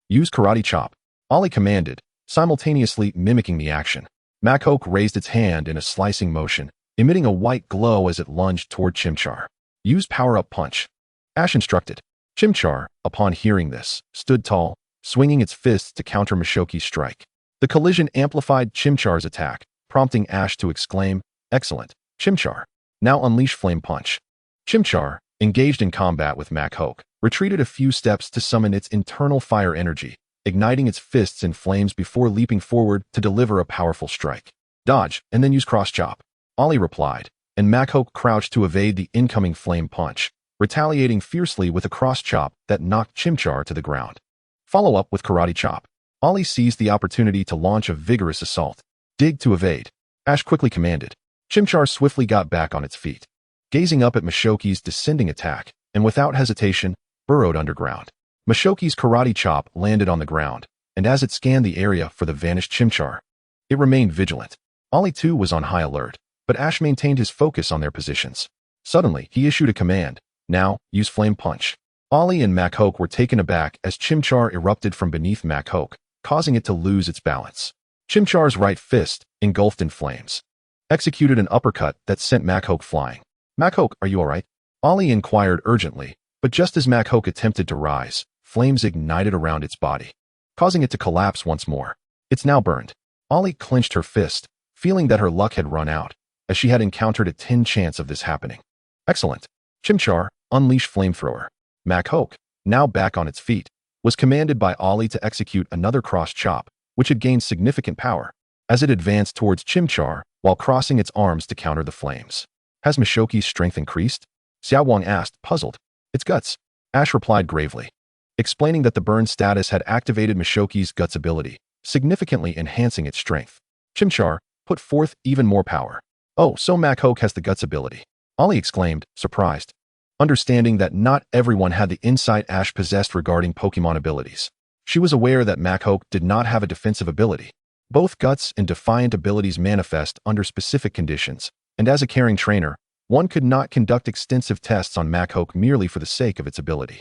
Use Karate Chop. Ollie commanded, simultaneously mimicking the action. Machoke raised its hand in a slicing motion, emitting a white glow as it lunged toward Chimchar. Use Power-Up Punch. Ash instructed. Chimchar, upon hearing this, stood tall, swinging its fists to counter Machoke's strike. The collision amplified Chimchar's attack, prompting Ash to exclaim, Excellent, Chimchar. Now unleash Flame Punch. Chimchar, engaged in combat with Machoke, retreated a few steps to summon its internal fire energy, igniting its fists in flames before leaping forward to deliver a powerful strike. Dodge, and then use cross-chop, Ollie replied, and Machoke crouched to evade the incoming flame punch, retaliating fiercely with a cross-chop that knocked Chimchar to the ground. Follow up with karate chop. Ollie seized the opportunity to launch a vigorous assault. Dig to evade, Ash quickly commanded. Chimchar swiftly got back on its feet, gazing up at Mashoki's descending attack, and without hesitation, burrowed underground. Mashoki's karate chop landed on the ground, and as it scanned the area for the vanished Chimchar, it remained vigilant. Ollie too was on high alert, but Ash maintained his focus on their positions. Suddenly, he issued a command. Now, use Flame Punch. Ollie and Machoke were taken aback as Chimchar erupted from beneath Machoke, causing it to lose its balance. Chimchar's right fist, engulfed in flames, executed an uppercut that sent Machoke flying. Machoke, are you alright? Ollie inquired urgently, but just as Machoke attempted to rise, flames ignited around its body, causing it to collapse once more. It's now burned. Ollie clenched her fist, feeling that her luck had run out, as she had encountered a 10 chance of this happening. Excellent. Chimchar, unleash Flamethrower. Machoke, now back on its feet, was commanded by Ollie to execute another cross chop, which had gained significant power, as it advanced towards Chimchar while crossing its arms to counter the flames. Has Mashoki's strength increased? Xiaowang asked, puzzled. Its guts. Ash replied gravely, explaining that the burn status had activated Mashoki's guts ability, significantly enhancing its strength. Chimchar, put forth even more power. Oh, so Machoke has the guts ability. Ollie exclaimed, surprised, understanding that not everyone had the insight Ash possessed regarding Pokémon abilities. She was aware that Machoke did not have a defensive ability. Both guts and defiant abilities manifest under specific conditions, and as a caring trainer, one could not conduct extensive tests on Machoke merely for the sake of its ability.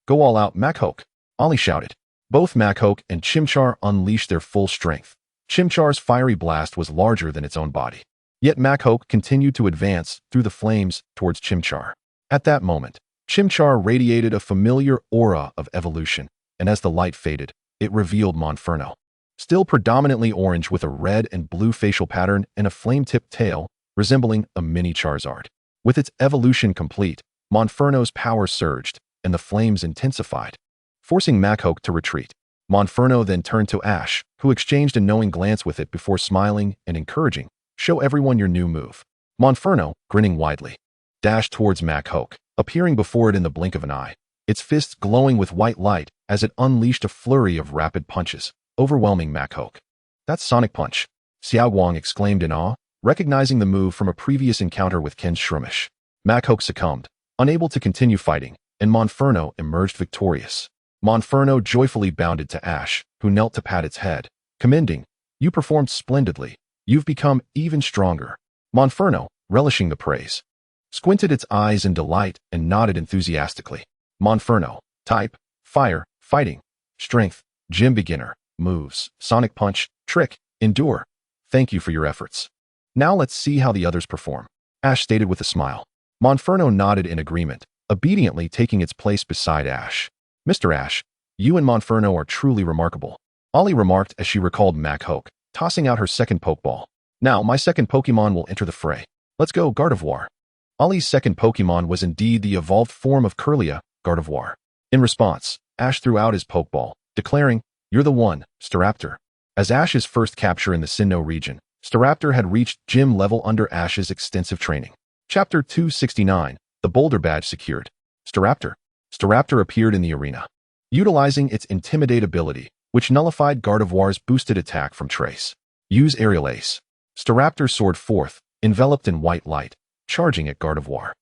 Go all out, Machoke, Ollie shouted. Both Machoke and Chimchar unleashed their full strength. Chimchar's fiery blast was larger than its own body. Yet Machoke continued to advance through the flames towards Chimchar. At that moment, Chimchar radiated a familiar aura of evolution, and as the light faded, it revealed Monferno. Still predominantly orange with a red and blue facial pattern and a flame-tipped tail, resembling a mini Charizard. With its evolution complete, Monferno's power surged, and the flames intensified, forcing Machoke to retreat. Monferno then turned to Ash, who exchanged a knowing glance with it before smiling and encouraging, show everyone your new move. Monferno, grinning widely, dashed towards Machoke, appearing before it in the blink of an eye, its fists glowing with white light as it unleashed a flurry of rapid punches, overwhelming Machoke. That's Sonic Punch, Xiaowang exclaimed in awe, recognizing the move from a previous encounter with Ken's Shroomish. Machoke succumbed, unable to continue fighting, and Monferno emerged victorious. Monferno joyfully bounded to Ash, who knelt to pat its head, commending, "You performed splendidly. You've become even stronger." Monferno, relishing the praise, squinted its eyes in delight and nodded enthusiastically. Monferno, type, fire, fighting, strength, gym beginner, moves, Sonic Punch, trick, endure. Thank you for your efforts. Now let's see how the others perform, Ash stated with a smile. Monferno nodded in agreement, obediently taking its place beside Ash. Mr. Ash, you and Monferno are truly remarkable, Ollie remarked as she recalled Machoke, tossing out her second Pokeball. Now my second Pokemon will enter the fray. Let's go, Gardevoir. Ollie's second Pokemon was indeed the evolved form of Kirlia, Gardevoir. In response, Ash threw out his Pokeball, declaring, "You're the one, Staraptor." As Ash's first capture in the Sinnoh region, Staraptor had reached gym level under Ash's extensive training. Chapter 269, The Boulder Badge Secured. Staraptor. Staraptor appeared in the arena, utilizing its Intimidate ability, which nullified Gardevoir's boosted attack from Trace. Use Aerial Ace. Staraptor soared forth, enveloped in white light, charging at Gardevoir.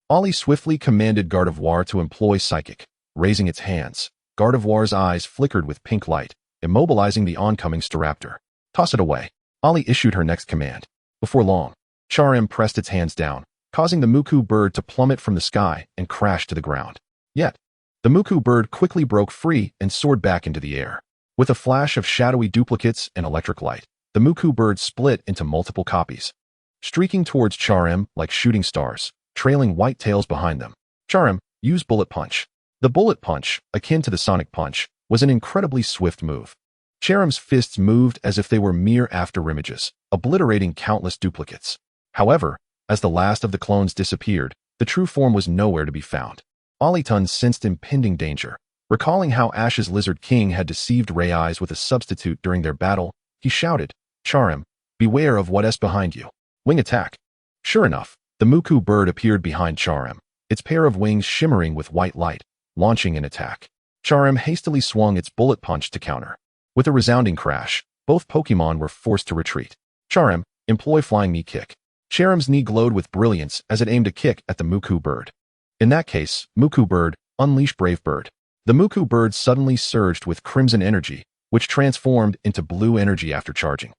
Ollie swiftly commanded Gardevoir to employ Psychic. Raising its hands, Gardevoir's eyes flickered with pink light, immobilizing the oncoming Staraptor. Toss it away. Ollie issued her next command. Before long, Charm pressed its hands down, causing the Muku bird to plummet from the sky and crash to the ground. Yet, the Muku bird quickly broke free and soared back into the air. With a flash of shadowy duplicates and electric light, the Muku bird split into multiple copies, streaking towards Charm like shooting stars, trailing white tails behind them. Charm, use Bullet Punch. The Bullet Punch, akin to the Sonic Punch, was an incredibly swift move. Charm's fists moved as if they were mere afterimages, obliterating countless duplicates. However, as the last of the clones disappeared, The true form was nowhere to be found. Olitun sensed impending danger. Recalling how Ash's Lizard King had deceived Rei with a substitute during their battle, he shouted, "Charim, beware of what's behind you." Wing attack. Sure enough, the Muku bird appeared behind Charim, its pair of wings shimmering with white light, launching an attack. Charim hastily swung its bullet punch to counter. With a resounding crash, both Pokémon were forced to retreat. Charim, employ flying knee kick. Charim's knee glowed with brilliance as it aimed a kick at the Muku bird. In that case, Muku bird, unleash Brave Bird. The Muku bird suddenly surged with crimson energy, which transformed into blue energy after charging,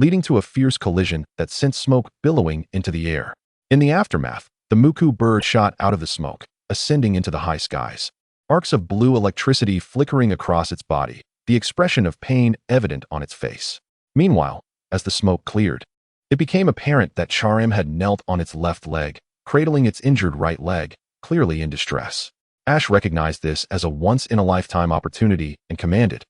leading to a fierce collision that sent smoke billowing into the air. In the aftermath, the Muku bird shot out of the smoke, ascending into the high skies. Arcs of blue electricity flickering across its body, the expression of pain evident on its face. Meanwhile, as the smoke cleared, it became apparent that Charim had knelt on its left leg, cradling its injured right leg, clearly in distress. Ash recognized this as a once-in-a-lifetime opportunity and commanded.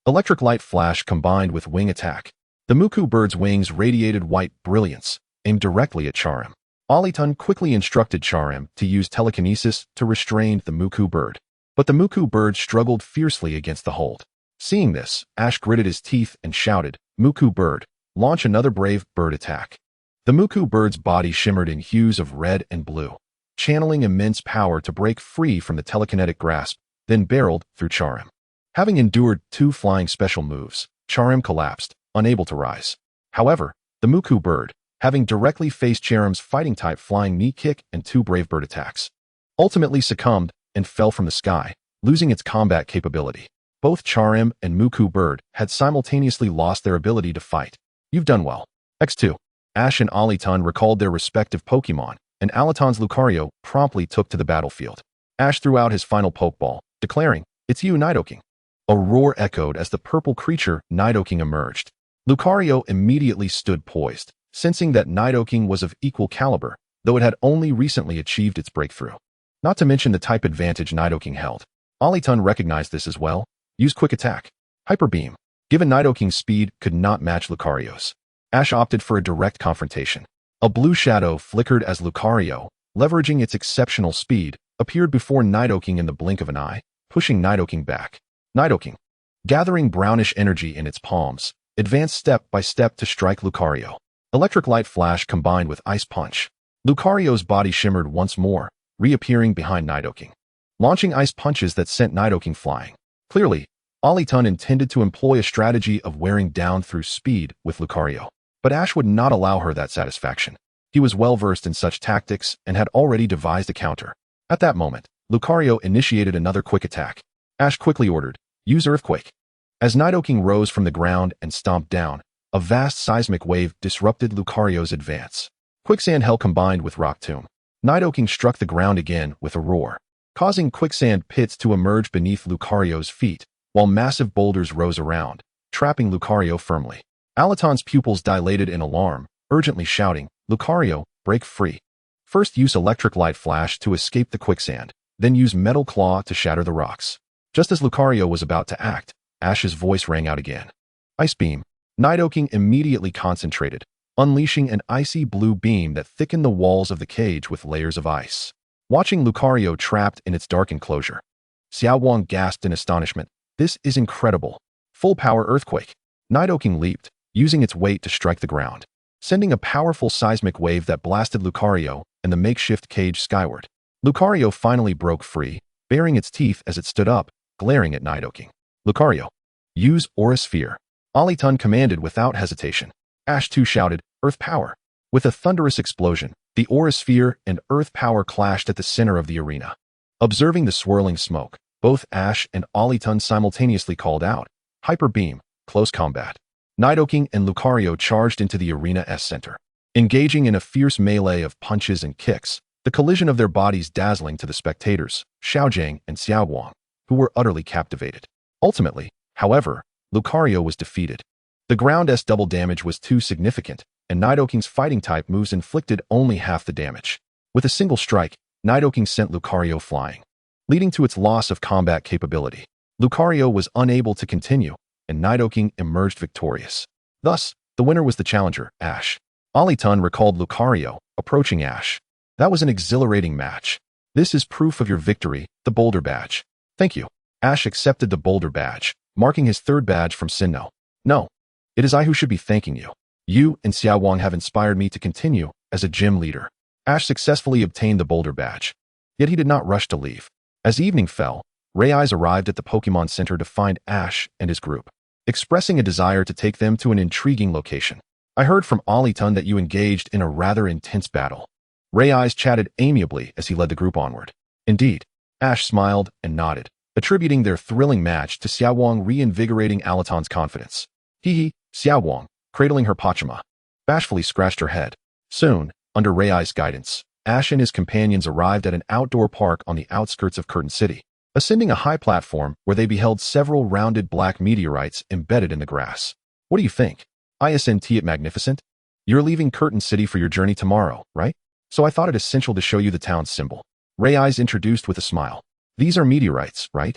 Electric light flash combined with wing attack. The Muku bird's wings radiated white brilliance, aimed directly at Charim. Olitun quickly instructed Charim to use telekinesis to restrain the Muku bird. But the Muku bird struggled fiercely against the hold. Seeing this, Ash gritted his teeth and shouted, "Muku bird, launch another Brave Bird attack." The Muku bird's body shimmered in hues of red and blue, channeling immense power to break free from the telekinetic grasp, then barreled through Charim. Having endured 2 flying special moves, Charim collapsed, unable to rise. However, the Muku bird, having directly faced Charim's fighting-type flying knee kick and 2 Brave Bird attacks, ultimately succumbed and fell from the sky, losing its combat capability. Both Charim and Muku bird had simultaneously lost their ability to fight. You've done well. X2. Ash and Olitun recalled their respective Pokémon, and Alitun's Lucario promptly took to the battlefield. Ash threw out his final Pokeball, declaring, "It's you, Nidoking." A roar echoed as the purple creature Nidoking emerged. Lucario immediately stood poised, sensing that Nidoking was of equal caliber, though it had only recently achieved its breakthrough. Not to mention the type advantage Nidoking held. Olitun recognized this as well. Use Quick Attack. Hyper Beam. Given Nidoking's speed could not match Lucario's, Ash opted for a direct confrontation. A blue shadow flickered as Lucario, leveraging its exceptional speed, appeared before Nidoking in the blink of an eye, pushing Nidoking back. Nidoking, gathering brownish energy in its palms, advanced step by step to strike Lucario. Electric light flash combined with ice punch. Lucario's body shimmered once more, reappearing behind Nidoking, launching ice punches that sent Nidoking flying. Clearly, Olitun intended to employ a strategy of wearing down through speed with Lucario. But Ash would not allow her that satisfaction. He was well versed in such tactics and had already devised a counter. At that moment, Lucario initiated another quick attack. Ash quickly ordered, "Use Earthquake." As Nidoking rose from the ground and stomped down, a vast seismic wave disrupted Lucario's advance. Quicksand Hell combined with Rock Tomb. Nidoking struck the ground again with a roar, causing quicksand pits to emerge beneath Lucario's feet, while massive boulders rose around, trapping Lucario firmly. Alitun's pupils dilated in alarm, urgently shouting, "Lucario, break free." First use Electric Light Flash to escape the quicksand, then use Metal Claw to shatter the rocks. Just as Lucario was about to act, Ash's voice rang out again. Ice Beam. Nidoking immediately concentrated, unleashing an icy blue beam that thickened the walls of the cage with layers of ice. Watching Lucario trapped in its dark enclosure, Xiaowang gasped in astonishment. "This is incredible." Full power Earthquake. Nidoking leaped, using its weight to strike the ground, sending a powerful seismic wave that blasted Lucario and the makeshift cage skyward. Lucario finally broke free, baring its teeth as it stood up, glaring at Nidoking. "Lucario, use Aura Sphere." Olitun commanded without hesitation. Ash too shouted, "Earth Power." With a thunderous explosion, the Aura Sphere and Earth Power clashed at the center of the arena. Observing the swirling smoke, both Ash and Olitun simultaneously called out, "Hyper Beam, close combat." Nidoking and Lucario charged into the arena's center, engaging in a fierce melee of punches and kicks, the collision of their bodies dazzling to the spectators, Xiaojang and Xiaowang, who were utterly captivated. Ultimately, however, Lucario was defeated. The ground's double damage was too significant, and Nidoking's fighting-type moves inflicted only half the damage. With a single strike, Nidoking sent Lucario flying, leading to its loss of combat capability. Lucario was unable to continue, and Nidoking emerged victorious. Thus, the winner was the challenger, Ash. Olitun recalled Lucario, approaching Ash. That was an exhilarating match. This is proof of your victory, the Boulder Badge. Thank you. Ash accepted the Boulder Badge, marking his third badge from Sinnoh. No, it is I who should be thanking you. You and Xiao Wang have inspired me to continue as a gym leader. Ash successfully obtained the Boulder Badge. Yet he did not rush to leave. As evening fell, Reyes arrived at the Pokémon Center to find Ash and his group, expressing a desire to take them to an intriguing location. I heard from Oliton that you engaged in a rather intense battle. Reyes chatted amiably as he led the group onward. Indeed, Ash smiled and nodded, attributing their thrilling match to Xiao Wang reinvigorating Aliton's confidence. Hee, Xiao Wang, cradling her Pachama, bashfully scratched her head. Soon, under Reyes' guidance, Ash and his companions arrived at an outdoor park on the outskirts of Curtain City, ascending a high platform where they beheld several rounded black meteorites embedded in the grass. What do you think? Isn't it magnificent? You're leaving Curtain City for your journey tomorrow, right? So I thought it essential to show you the town's symbol. Reyes introduced with a smile. These are meteorites, right?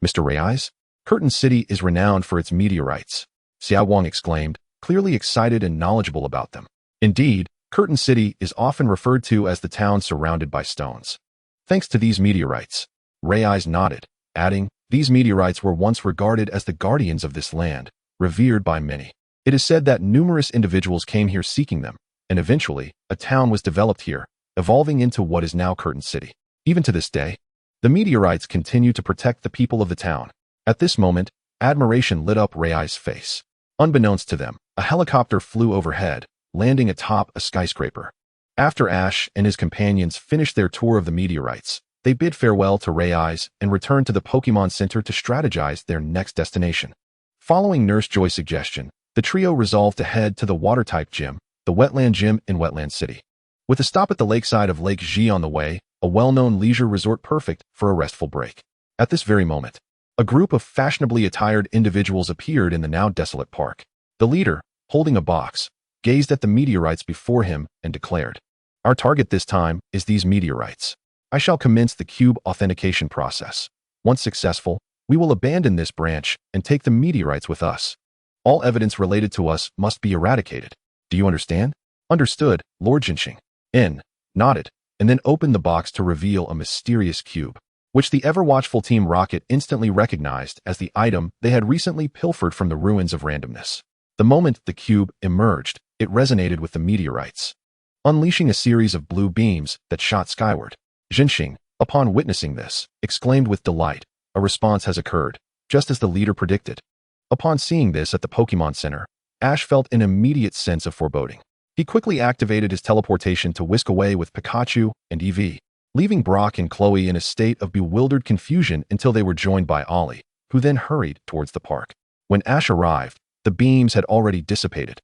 Mr. Reyes? Curtain City is renowned for its meteorites, Xiao Wang exclaimed, clearly excited and knowledgeable about them. Indeed, Curtain City is often referred to as the town surrounded by stones. Thanks to these meteorites. Reyes nodded, adding, these meteorites were once regarded as the guardians of this land, revered by many. It is said that numerous individuals came here seeking them, and eventually, a town was developed here, evolving into what is now Curtain City. Even to this day, the meteorites continue to protect the people of the town. At this moment, admiration lit up Reyes' face. Unbeknownst to them, a helicopter flew overhead, landing atop a skyscraper. After Ash and his companions finished their tour of the meteorites, they bid farewell to Reyes and returned to the Pokémon Center to strategize their next destination. Following Nurse Joy's suggestion, the trio resolved to head to the water-type gym, the Wetland Gym in Wetland City. With a stop at the lakeside of Lake Ji on the way, a well-known leisure resort perfect for a restful break. At this very moment, a group of fashionably attired individuals appeared in the now desolate park. The leader, holding a box, gazed at the meteorites before him and declared, our target this time is these meteorites. I shall commence the cube authentication process. Once successful, we will abandon this branch and take the meteorites with us. All evidence related to us must be eradicated. Do you understand? Understood, Lord Jinxing. In nodded, and then opened the box to reveal a mysterious cube, which the ever-watchful Team Rocket instantly recognized as the item they had recently pilfered from the ruins of randomness. The moment the cube emerged, it resonated with the meteorites, unleashing a series of blue beams that shot skyward. Jinxing, upon witnessing this, exclaimed with delight, a response has occurred, just as the leader predicted. Upon seeing this at the Pokémon Center, Ash felt an immediate sense of foreboding. He quickly activated his teleportation to whisk away with Pikachu and Eevee, leaving Brock and Chloe in a state of bewildered confusion until they were joined by Ollie, who then hurried towards the park. When Ash arrived, the beams had already dissipated,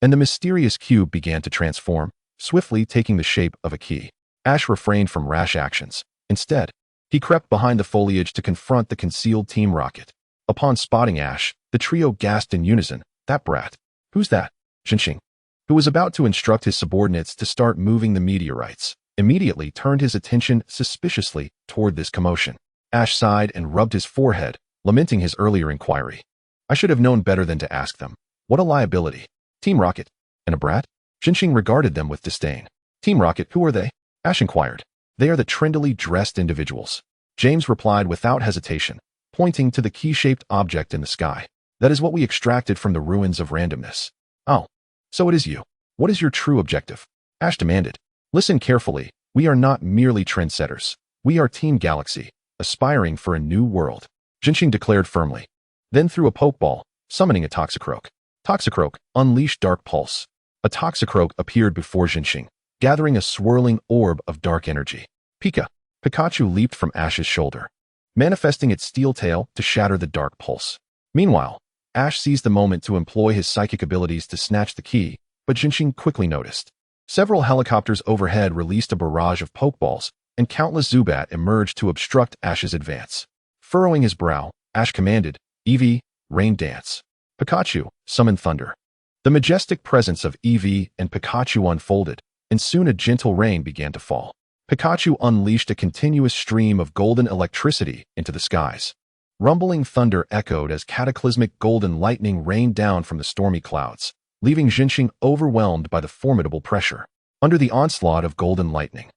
and the mysterious cube began to transform, swiftly taking the shape of a key. Ash refrained from rash actions. Instead, he crept behind the foliage to confront the concealed Team Rocket. Upon spotting Ash, the trio gasped in unison, that brat. Who's that? Jinxing, who was about to instruct his subordinates to start moving the meteorites, immediately turned his attention suspiciously toward this commotion. Ash sighed and rubbed his forehead, lamenting his earlier inquiry. I should have known better than to ask them. What a liability. Team Rocket. And a brat? Jinxing regarded them with disdain. Team Rocket, who are they? Ash inquired. They are the trendily dressed individuals. James replied without hesitation, pointing to the key-shaped object in the sky. That is what we extracted from the ruins of randomness. Oh, so it is you. What is your true objective? Ash demanded. Listen carefully, we are not merely trendsetters. We are Team Galaxy, aspiring for a new world. Jinxing declared firmly. Then threw a pokeball, summoning a Toxicroak. Toxicroak unleashed Dark Pulse. A Toxicroak appeared before Jinxing, gathering a swirling orb of dark energy. Pikachu leaped from Ash's shoulder, manifesting its steel tail to shatter the Dark Pulse. Meanwhile, Ash seized the moment to employ his psychic abilities to snatch the key, but Jinxing quickly noticed. Several helicopters overhead released a barrage of pokeballs, and countless Zubat emerged to obstruct Ash's advance. Furrowing his brow, Ash commanded, Eevee, rain dance. Pikachu, summon thunder. The majestic presence of Eevee and Pikachu unfolded, and soon a gentle rain began to fall. Pikachu unleashed a continuous stream of golden electricity into the skies. Rumbling thunder echoed as cataclysmic golden lightning rained down from the stormy clouds, leaving Jinxing overwhelmed by the formidable pressure. Under the onslaught of golden lightning,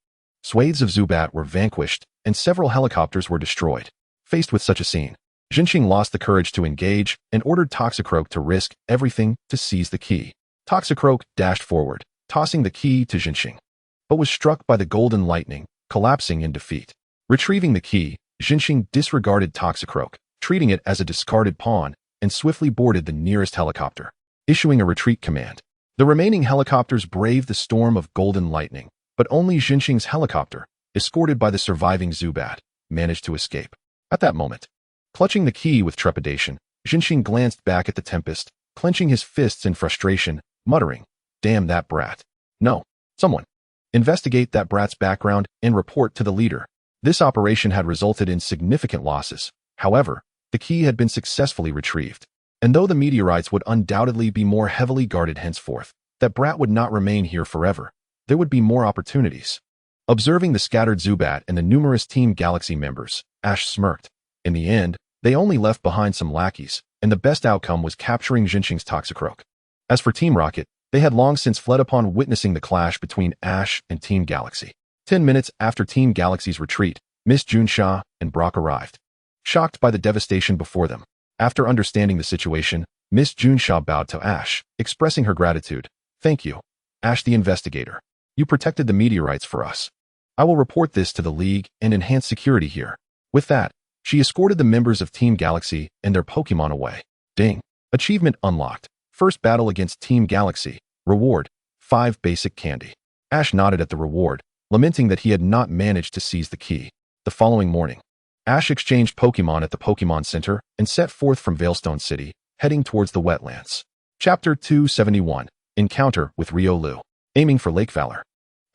Swathes of Zubat were vanquished, and several helicopters were destroyed. Faced with such a scene, Jinxing lost the courage to engage and ordered Toxicroak to risk everything to seize the key. Toxicroak dashed forward, tossing the key to Jinxing, but was struck by the golden lightning, collapsing in defeat. Retrieving the key, Jinxing disregarded Toxicroak, treating it as a discarded pawn, and swiftly boarded the nearest helicopter, issuing a retreat command. The remaining helicopters braved the storm of golden lightning, but only Jinxing's helicopter, escorted by the surviving Zubat, managed to escape. At that moment, clutching the key with trepidation, Jinxing glanced back at the Tempest, clenching his fists in frustration, muttering, "Damn that brat. No, someone. Investigate that brat's background and report to the leader." This operation had resulted in significant losses. However, the key had been successfully retrieved. And though the meteorites would undoubtedly be more heavily guarded henceforth, that brat would not remain here forever. There would be more opportunities. Observing the scattered Zubat and the numerous Team Galaxy members, Ash smirked. In the end, they only left behind some lackeys, and the best outcome was capturing Jinxing's Toxicroak. As for Team Rocket, they had long since fled upon witnessing the clash between Ash and Team Galaxy. 10 minutes after Team Galaxy's retreat, Miss Junsha and Brock arrived. Shocked by the devastation before them, after understanding the situation, Miss Junsha bowed to Ash, expressing her gratitude. "Thank you, Ash the Investigator. You protected the meteorites for us. I will report this to the League and enhance security here." With that, she escorted the members of Team Galaxy and their Pokémon away. Ding. Achievement unlocked. First battle against Team Galaxy. Reward: 5 basic candy. Ash nodded at the reward, lamenting that he had not managed to seize the key. The following morning, Ash exchanged Pokémon at the Pokémon Center and set forth from Veilstone City, heading towards the wetlands. Chapter 271. Encounter with Riolu. Aiming for Lake Valor,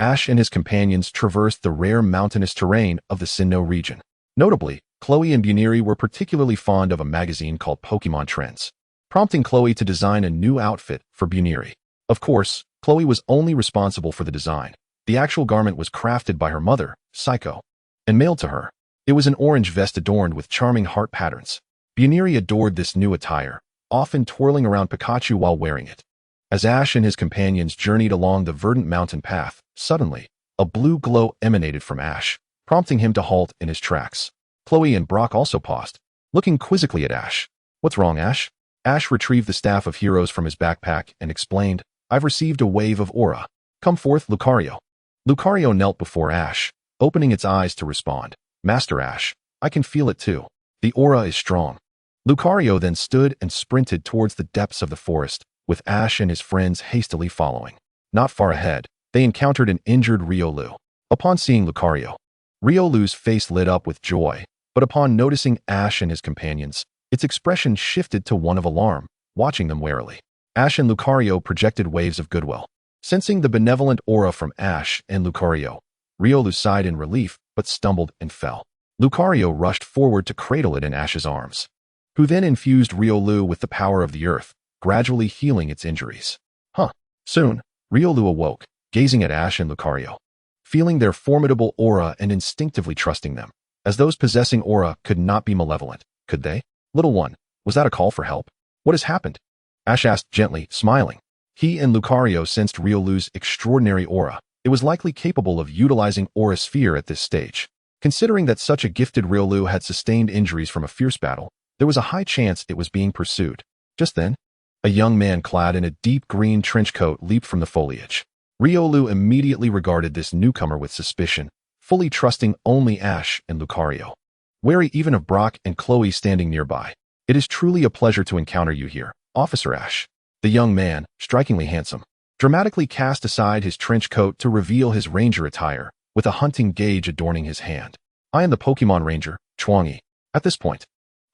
Ash and his companions traversed the rare mountainous terrain of the Sinnoh region. Notably, Chloe and Buniri were particularly fond of a magazine called Pokémon Trends, prompting Chloe to design a new outfit for Buniri. Of course, Chloe was only responsible for the design. The actual garment was crafted by her mother, Psycho, and mailed to her. It was an orange vest adorned with charming heart patterns. Buniri adored this new attire, often twirling around Pikachu while wearing it. As Ash and his companions journeyed along the verdant mountain path, suddenly, a blue glow emanated from Ash, prompting him to halt in his tracks. Chloe and Brock also paused, looking quizzically at Ash. "What's wrong, Ash?" Ash retrieved the Staff of Heroes from his backpack and explained, "I've received a wave of aura. Come forth, Lucario." Lucario knelt before Ash, opening its eyes to respond. "Master Ash, I can feel it too. The aura is strong." Lucario then stood and sprinted towards the depths of the forest, with Ash and his friends hastily following. Not far ahead, they encountered an injured Riolu. Upon seeing Lucario, Riolu's face lit up with joy, but upon noticing Ash and his companions, its expression shifted to one of alarm, watching them warily. Ash and Lucario projected waves of goodwill. Sensing the benevolent aura from Ash and Lucario, Riolu sighed in relief but stumbled and fell. Lucario rushed forward to cradle it in Ash's arms, who then infused Riolu with the power of the earth, gradually healing its injuries. Soon, Riolu awoke, gazing at Ash and Lucario, feeling their formidable aura and instinctively trusting them, as those possessing aura could not be malevolent, could they? "Little one, was that a call for help? What has happened?" Ash asked gently, smiling. He and Lucario sensed Riolu's extraordinary aura. It was likely capable of utilizing Aura Sphere at this stage. Considering that such a gifted Riolu had sustained injuries from a fierce battle, there was a high chance it was being pursued. Just then, a young man clad in a deep green trench coat leaped from the foliage. Riolu immediately regarded this newcomer with suspicion, fully trusting only Ash and Lucario, wary even of Brock and Chloe standing nearby. "It is truly a pleasure to encounter you here, Officer Ash." The young man, strikingly handsome, dramatically cast aside his trench coat to reveal his ranger attire, with a hunting gauge adorning his hand. "I am the Pokemon Ranger, Chuangyi." At this point,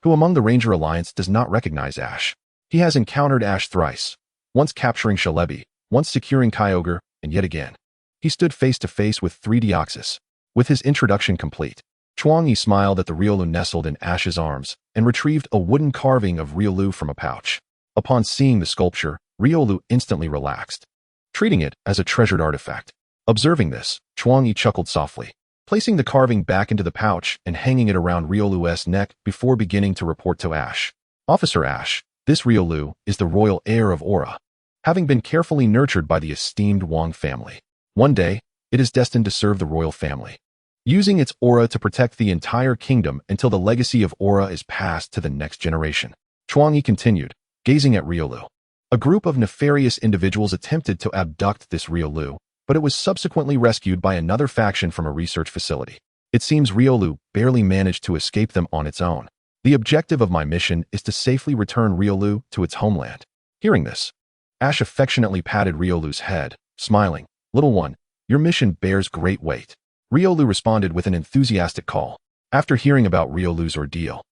who among the Ranger Alliance does not recognize Ash? He has encountered Ash thrice, once capturing Shalebi, once securing Kyogre, and yet again. He stood face to face with 3 Deoxys. With his introduction complete, Chuangyi smiled at the Riolu nestled in Ash's arms and retrieved a wooden carving of Riolu from a pouch. Upon seeing the sculpture, Riolu instantly relaxed, treating it as a treasured artifact. Observing this, Chuangyi chuckled softly, placing the carving back into the pouch and hanging it around Riolu's neck before beginning to report to Ash. "Officer Ash, this Riolu is the royal heir of Aura, having been carefully nurtured by the esteemed Wang family. One day, It is destined to serve the royal family, using its aura to protect the entire kingdom until the legacy of aura is passed to the next generation. Chuangyi continued, gazing at Riolu. A group of nefarious individuals attempted to abduct this Riolu, but it was subsequently rescued by another faction from a research facility. It seems Riolu barely managed to escape them on its own. The objective of my mission is to safely return Riolu to its homeland. Hearing this, Ash affectionately patted Riolu's head, smiling. Little one, your mission bears great weight. Riolu responded with an enthusiastic call. After hearing about Riolu's ordeal,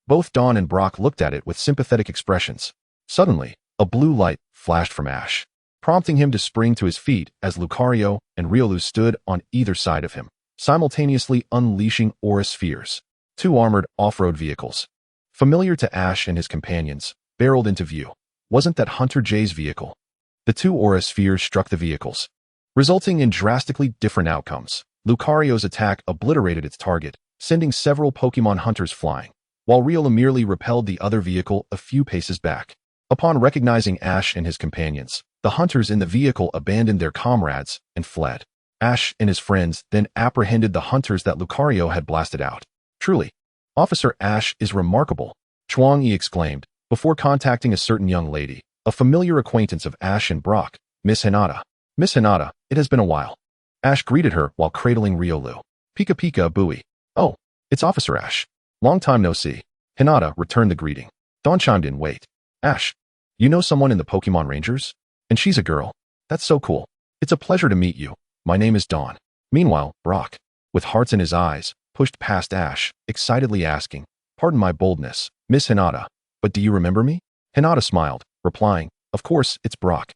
both Dawn and Brock looked at it with sympathetic expressions. Suddenly, a blue light flashed from Ash, prompting him to spring to his feet as Lucario and Riolu stood on either side of him, simultaneously unleashing aura spheres. 2 armored off-road vehicles, familiar to Ash and his companions, barreled into view. Wasn't that Hunter J's vehicle? The 2 aura spheres struck the vehicles, resulting in drastically different outcomes. Lucario's attack obliterated its target, sending several Pokemon hunters flying, while Riolu merely repelled the other vehicle a few paces back. Upon recognizing Ash and his companions, the hunters in the vehicle abandoned their comrades and fled. Ash and his friends then apprehended the hunters that Lucario had blasted out. Truly, Officer Ash is remarkable, Chuangyi exclaimed, before contacting a certain young lady, a familiar acquaintance of Ash and Brock, Miss Hinata. Miss Hinata, it has been a while. Ash greeted her while cradling Riolu. Pika pika booey. Oh, it's Officer Ash. Long time no see. Hinata returned the greeting. Dawn chimed in, wait. Ash, you know someone in the Pokemon Rangers? And she's a girl. That's so cool. It's a pleasure to meet you. My name is Dawn. Meanwhile, Brock, with hearts in his eyes, pushed past Ash, excitedly asking, pardon my boldness, Miss Hinata, but do you remember me? Hinata smiled, replying, of course, it's Brock.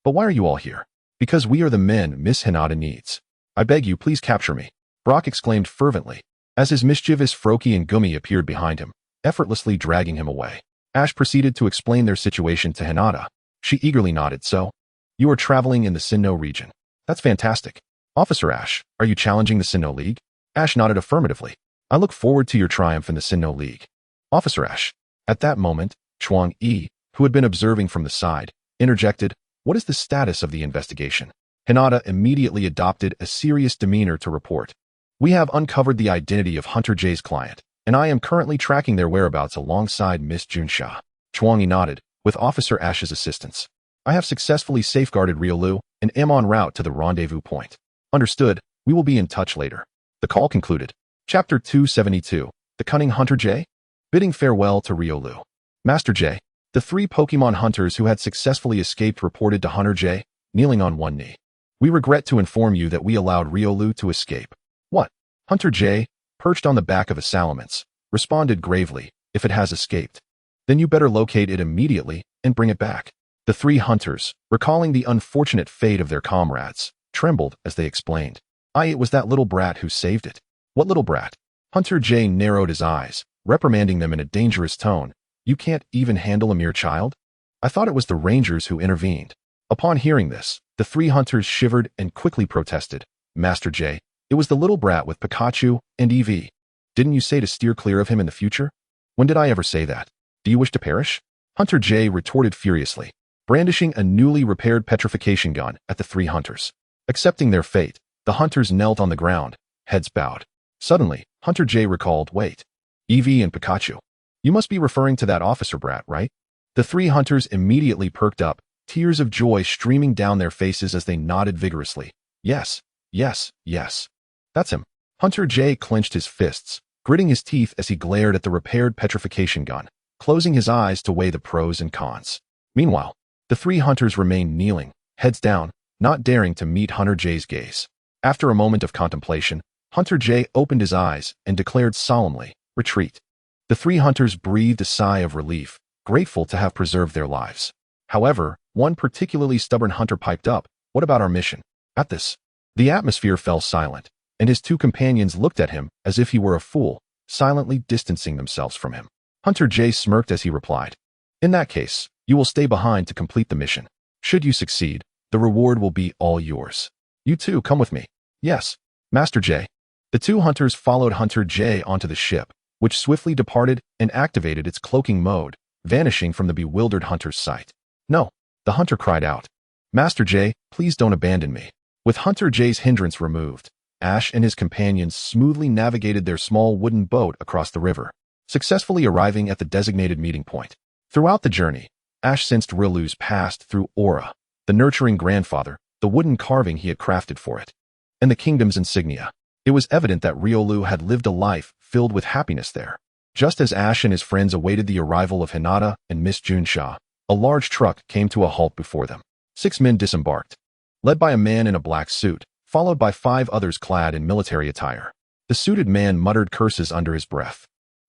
But why are you all here? Because we are the men Miss Hinata needs. I beg you, please capture me. Brock exclaimed fervently, as his mischievous Froakie and Gumi appeared behind him, effortlessly dragging him away. Ash proceeded to explain their situation to Hinata. She eagerly nodded, so, you are traveling in the Sinnoh region. That's fantastic. Officer Ash, are you challenging the Sinnoh League? Ash nodded affirmatively. I look forward to your triumph in the Sinnoh League. Officer Ash. At that moment, Chuangyi, who had been observing from the side, interjected, what is the status of the investigation? Hinata immediately adopted a serious demeanor to report. We have uncovered the identity of Hunter J's client, and I am currently tracking their whereabouts alongside Miss Junsha. Chuangyi nodded, with Officer Ash's assistance. I have successfully safeguarded Riolu and am en route to the rendezvous point. Understood, we will be in touch later. The call concluded. Chapter 272, The Cunning Hunter J? Bidding farewell to Riolu. Master J. The 3 Pokemon hunters who had successfully escaped reported to Hunter J, kneeling on one knee. We regret to inform you that we allowed Riolu to escape. What? Hunter J, perched on the back of a salamence, responded gravely, if it has escaped, then you better locate it immediately and bring it back. The 3 hunters, recalling the unfortunate fate of their comrades, trembled as they explained. It was that little brat who saved it. What little brat? Hunter J narrowed his eyes, reprimanding them in a dangerous tone. You can't even handle a mere child? I thought it was the Rangers who intervened. Upon hearing this, the 3 hunters shivered and quickly protested. Master J, it was the little brat with Pikachu and Eevee. Didn't you say to steer clear of him in the future? When did I ever say that? Do you wish to perish? Hunter J retorted furiously, brandishing a newly repaired petrification gun at the 3 hunters. Accepting their fate, the hunters knelt on the ground, heads bowed. Suddenly, Hunter J recalled, wait, Eevee and Pikachu. You must be referring to that officer brat, right? The 3 hunters immediately perked up, tears of joy streaming down their faces as they nodded vigorously. Yes, yes, yes. That's him. Hunter J clenched his fists, gritting his teeth as he glared at the repaired petrification gun, closing his eyes to weigh the pros and cons. Meanwhile, the 3 hunters remained kneeling, heads down, not daring to meet Hunter J's gaze. After a moment of contemplation, Hunter J opened his eyes and declared solemnly, retreat. The 3 hunters breathed a sigh of relief, grateful to have preserved their lives. However, one particularly stubborn hunter piped up, what about our mission? At this, the atmosphere fell silent, and his 2 companions looked at him as if he were a fool, silently distancing themselves from him. Hunter J smirked as he replied, in that case, you will stay behind to complete the mission. Should you succeed, the reward will be all yours. You too, come with me. Yes, Master J. The 2 hunters followed Hunter J onto the ship, which swiftly departed and activated its cloaking mode, vanishing from the bewildered hunter's sight. No, the hunter cried out. Master J, please don't abandon me. With Hunter J's hindrance removed, Ash and his companions smoothly navigated their small wooden boat across the river, successfully arriving at the designated meeting point. Throughout the journey, Ash sensed Rilu's past through Aura, the nurturing grandfather, the wooden carving he had crafted for it, and the kingdom's insignia. It was evident that Riolu had lived a life filled with happiness there. Just as Ash and his friends awaited the arrival of Hinata and Miss Junsha, a large truck came to a halt before them. 6 men disembarked, led by a man in a black suit, followed by 5 others clad in military attire. The suited man muttered curses under his breath.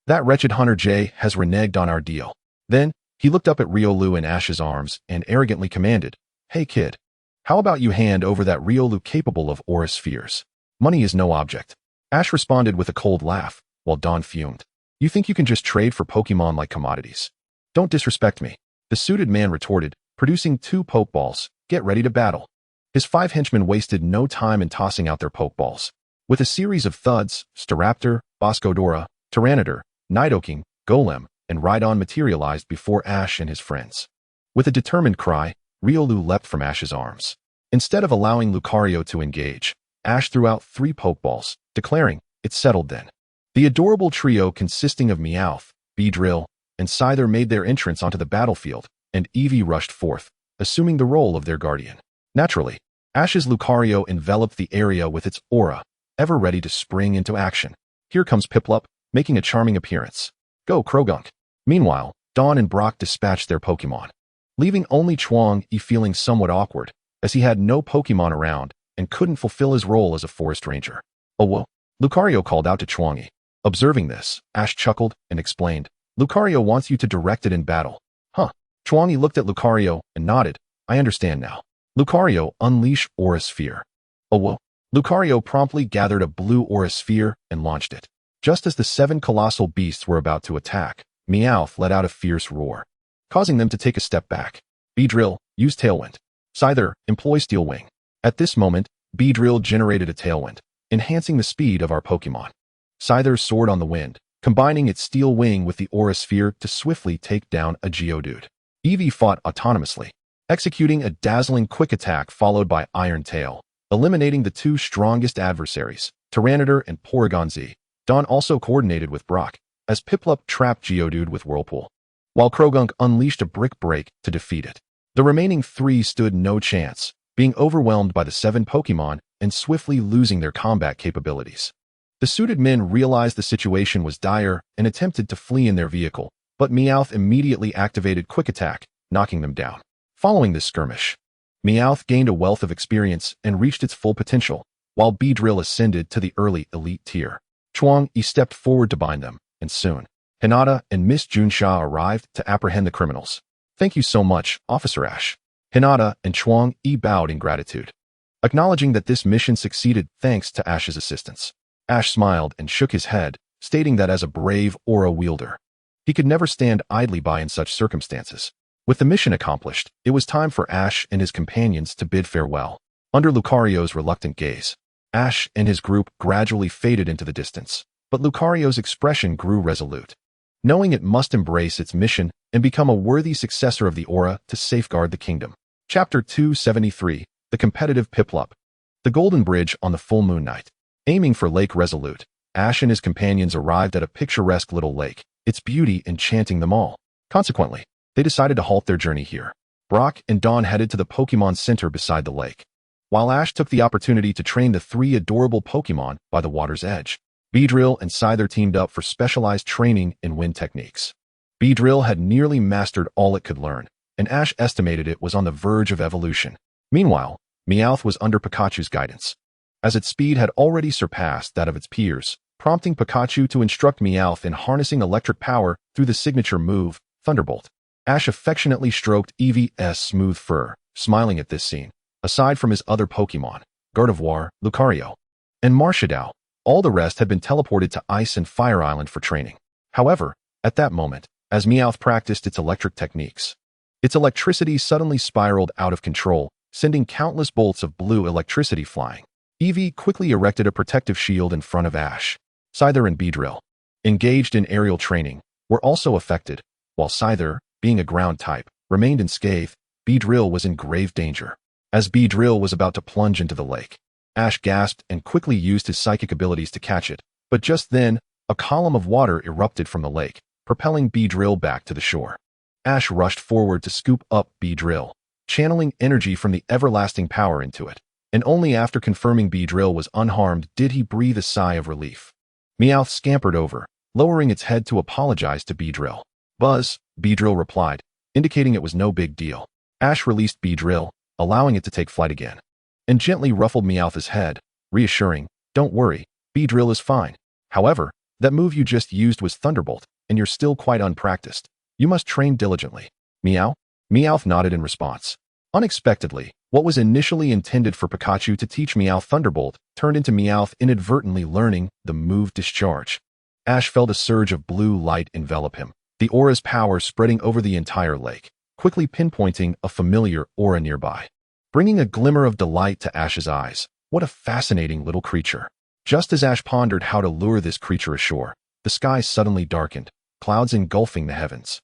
That wretched Hunter J has reneged on our deal. Then, he looked up at Riolu in Ash's arms and arrogantly commanded, "Hey kid, how about you hand over that Riolu capable of aura spheres? Money is no object." Ash responded with a cold laugh, while Dawn fumed. "You think you can just trade for Pokemon like commodities? Don't disrespect me." The suited man retorted, producing 2 Pokeballs. "Get ready to battle." His 5 henchmen wasted no time in tossing out their Pokeballs. With a series of thuds, Staraptor, Boscodora, Tyranitar, Nidoking, Golem, and Rhydon materialized before Ash and his friends. With a determined cry, Riolu leapt from Ash's arms. Instead of allowing Lucario to engage, Ash threw out 3 Pokeballs, declaring, "It's settled then." The adorable trio consisting of Meowth, Beedrill, and Scyther made their entrance onto the battlefield, and Eevee rushed forth, assuming the role of their guardian. Naturally, Ash's Lucario enveloped the area with its aura, ever ready to spring into action. Here comes Piplup, making a charming appearance. "Go, Krogunk." Meanwhile, Dawn and Brock dispatched their Pokemon, leaving only Chuang-E feeling somewhat awkward, as he had no Pokemon around and couldn't fulfill his role as a forest ranger. "Oh whoa," Lucario called out to Chuang-E. Observing this, Ash chuckled and explained, "Lucario wants you to direct it in battle." "Huh." Chuang-E looked at Lucario and nodded. "I understand now." Lucario, unleash Aura Sphere. "Oh whoa." Lucario promptly gathered a blue Aura Sphere and launched it. Just as the 7 colossal beasts were about to attack, Meowth let out a fierce roar, causing them to take a step back. Beedrill, use Tailwind. Scyther, employ Steel Wing. At this moment, Beedrill generated a Tailwind, enhancing the speed of our Pokemon. Scyther soared on the wind, combining its Steel Wing with the Aura Sphere to swiftly take down a Geodude. Eevee fought autonomously, executing a dazzling quick attack followed by Iron Tail, eliminating the 2 strongest adversaries, Tyranitar and Porygon-Z. Dawn also coordinated with Brock, as Piplup trapped Geodude with Whirlpool, while Krogunk unleashed a Brick Break to defeat it. The remaining 3 stood no chance, being overwhelmed by the 7 Pokemon and swiftly losing their combat capabilities. The suited men realized the situation was dire and attempted to flee in their vehicle, but Meowth immediately activated Quick Attack, knocking them down. Following this skirmish, Meowth gained a wealth of experience and reached its full potential, while Beedrill ascended to the early elite tier. Chuang-E stepped forward to bind them, and soon, Hinata and Miss Junsha arrived to apprehend the criminals. "Thank you so much, Officer Ash." Hinata and Chuang-E bowed in gratitude, acknowledging that this mission succeeded thanks to Ash's assistance. Ash smiled and shook his head, stating that as a brave aura wielder, he could never stand idly by in such circumstances. With the mission accomplished, it was time for Ash and his companions to bid farewell. Under Lucario's reluctant gaze, Ash and his group gradually faded into the distance, but Lucario's expression grew resolute, knowing it must embrace its mission and become a worthy successor of the aura to safeguard the kingdom. Chapter 273, The Competitive Piplup. The Golden Bridge on the full moon night. Aiming for Lake Resolute, Ash and his companions arrived at a picturesque little lake, its beauty enchanting them all. Consequently, they decided to halt their journey here. Brock and Dawn headed to the Pokemon Center beside the lake, while Ash took the opportunity to train the 3 adorable Pokemon by the water's edge. Beedrill and Scyther teamed up for specialized training in wind techniques. Beedrill had nearly mastered all it could learn, and Ash estimated it was on the verge of evolution. Meanwhile, Meowth was under Pikachu's guidance, as its speed had already surpassed that of its peers, prompting Pikachu to instruct Meowth in harnessing electric power through the signature move, Thunderbolt. Ash affectionately stroked Eevee's smooth fur, smiling at this scene. Aside from his other Pokemon, Gardevoir, Lucario, and Marshaddow, all the rest had been teleported to Ice and Fire Island for training. However, at that moment, as Meowth practiced its electric techniques, its electricity suddenly spiraled out of control, sending countless bolts of blue electricity flying. Eevee quickly erected a protective shield in front of Ash. Scyther and Beedrill, engaged in aerial training, were also affected, while Scyther, being a ground type, remained unscathed. Beedrill was in grave danger. As Beedrill was about to plunge into the lake. Ash gasped and quickly used his psychic abilities to catch it, but just then, a column of water erupted from the lake, propelling Beedrill back to the shore. Ash rushed forward to scoop up Beedrill, channeling energy from the everlasting power into it, and only after confirming Beedrill was unharmed did he breathe a sigh of relief. Meowth scampered over, lowering its head to apologize to Beedrill. Buzz, Beedrill replied, indicating it was no big deal. Ash released Beedrill, allowing it to take flight again, and gently ruffled Meowth's head, reassuring, "Don't worry, Beedrill is fine. However, that move you just used was Thunderbolt, and you're still quite unpracticed. You must train diligently." Meow? Meowth nodded in response. Unexpectedly, what was initially intended for Pikachu to teach Meowth Thunderbolt turned into Meowth inadvertently learning the move Discharge. Ash felt a surge of blue light envelop him, the aura's power spreading over the entire lake, quickly pinpointing a familiar aura nearby, bringing a glimmer of delight to Ash's eyes. What a fascinating little creature. Just as Ash pondered how to lure this creature ashore, the sky suddenly darkened, clouds engulfing the heavens,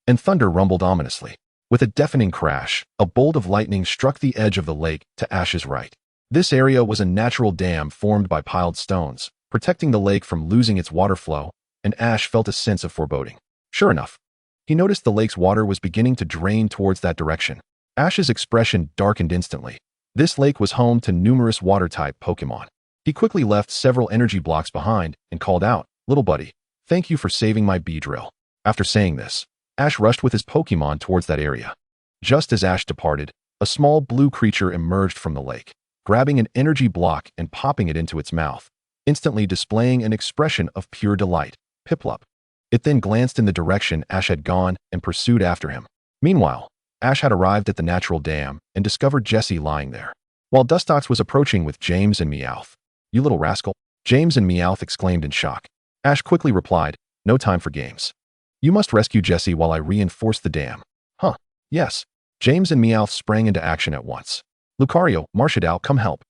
and thunder rumbled ominously. With a deafening crash, a bolt of lightning struck the edge of the lake to Ash's right. This area was a natural dam formed by piled stones, protecting the lake from losing its water flow, and Ash felt a sense of foreboding. Sure enough, he noticed the lake's water was beginning to drain towards that direction. Ash's expression darkened instantly. This lake was home to numerous water-type Pokémon. He quickly left several energy blocks behind and called out, "Little buddy, thank you for saving my Beedrill." After saying this, Ash rushed with his Pokémon towards that area. Just as Ash departed, a small blue creature emerged from the lake, grabbing an energy block and popping it into its mouth, instantly displaying an expression of pure delight. Piplup. It then glanced in the direction Ash had gone and pursued after him. Meanwhile, Ash had arrived at the natural dam and discovered Jessie lying there, while Dustox was approaching with James and Meowth. "You little rascal," James and Meowth exclaimed in shock. Ash quickly replied, "No time for games. You must rescue Jessie while I reinforce the dam." "Huh, yes." James and Meowth sprang into action at once. "Lucario, Marshadao, come help."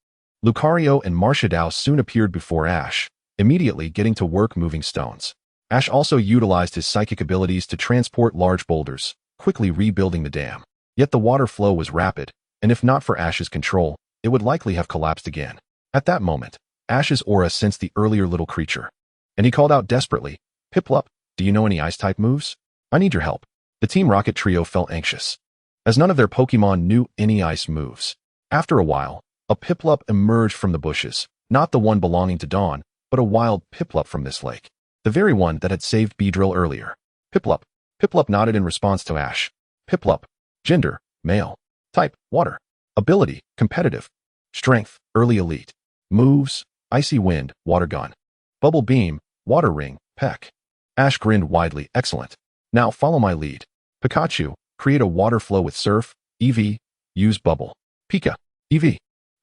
Lucario and Marshadao soon appeared before Ash, immediately getting to work moving stones. Ash also utilized his psychic abilities to transport large boulders, quickly rebuilding the dam. Yet the water flow was rapid, and if not for Ash's control, it would likely have collapsed again. At that moment, Ash's aura sensed the earlier little creature, and he called out desperately, "Piplup, do you know any ice-type moves? I need your help." The Team Rocket trio felt anxious, as none of their Pokémon knew any ice moves. After a while, a Piplup emerged from the bushes, not the one belonging to Dawn, but a wild Piplup from this lake, the very one that had saved Beedrill earlier. "Piplup." Piplup nodded in response to Ash. Piplup. Gender, male. Type, water. Ability, competitive. Strength, early elite. Moves, Icy Wind, Water Gun. Bubble Beam, Water Ring, Peck. Ash grinned widely. "Excellent. Now follow my lead. Pikachu, create a water flow with Surf. EV, use Bubble. Pika, EV."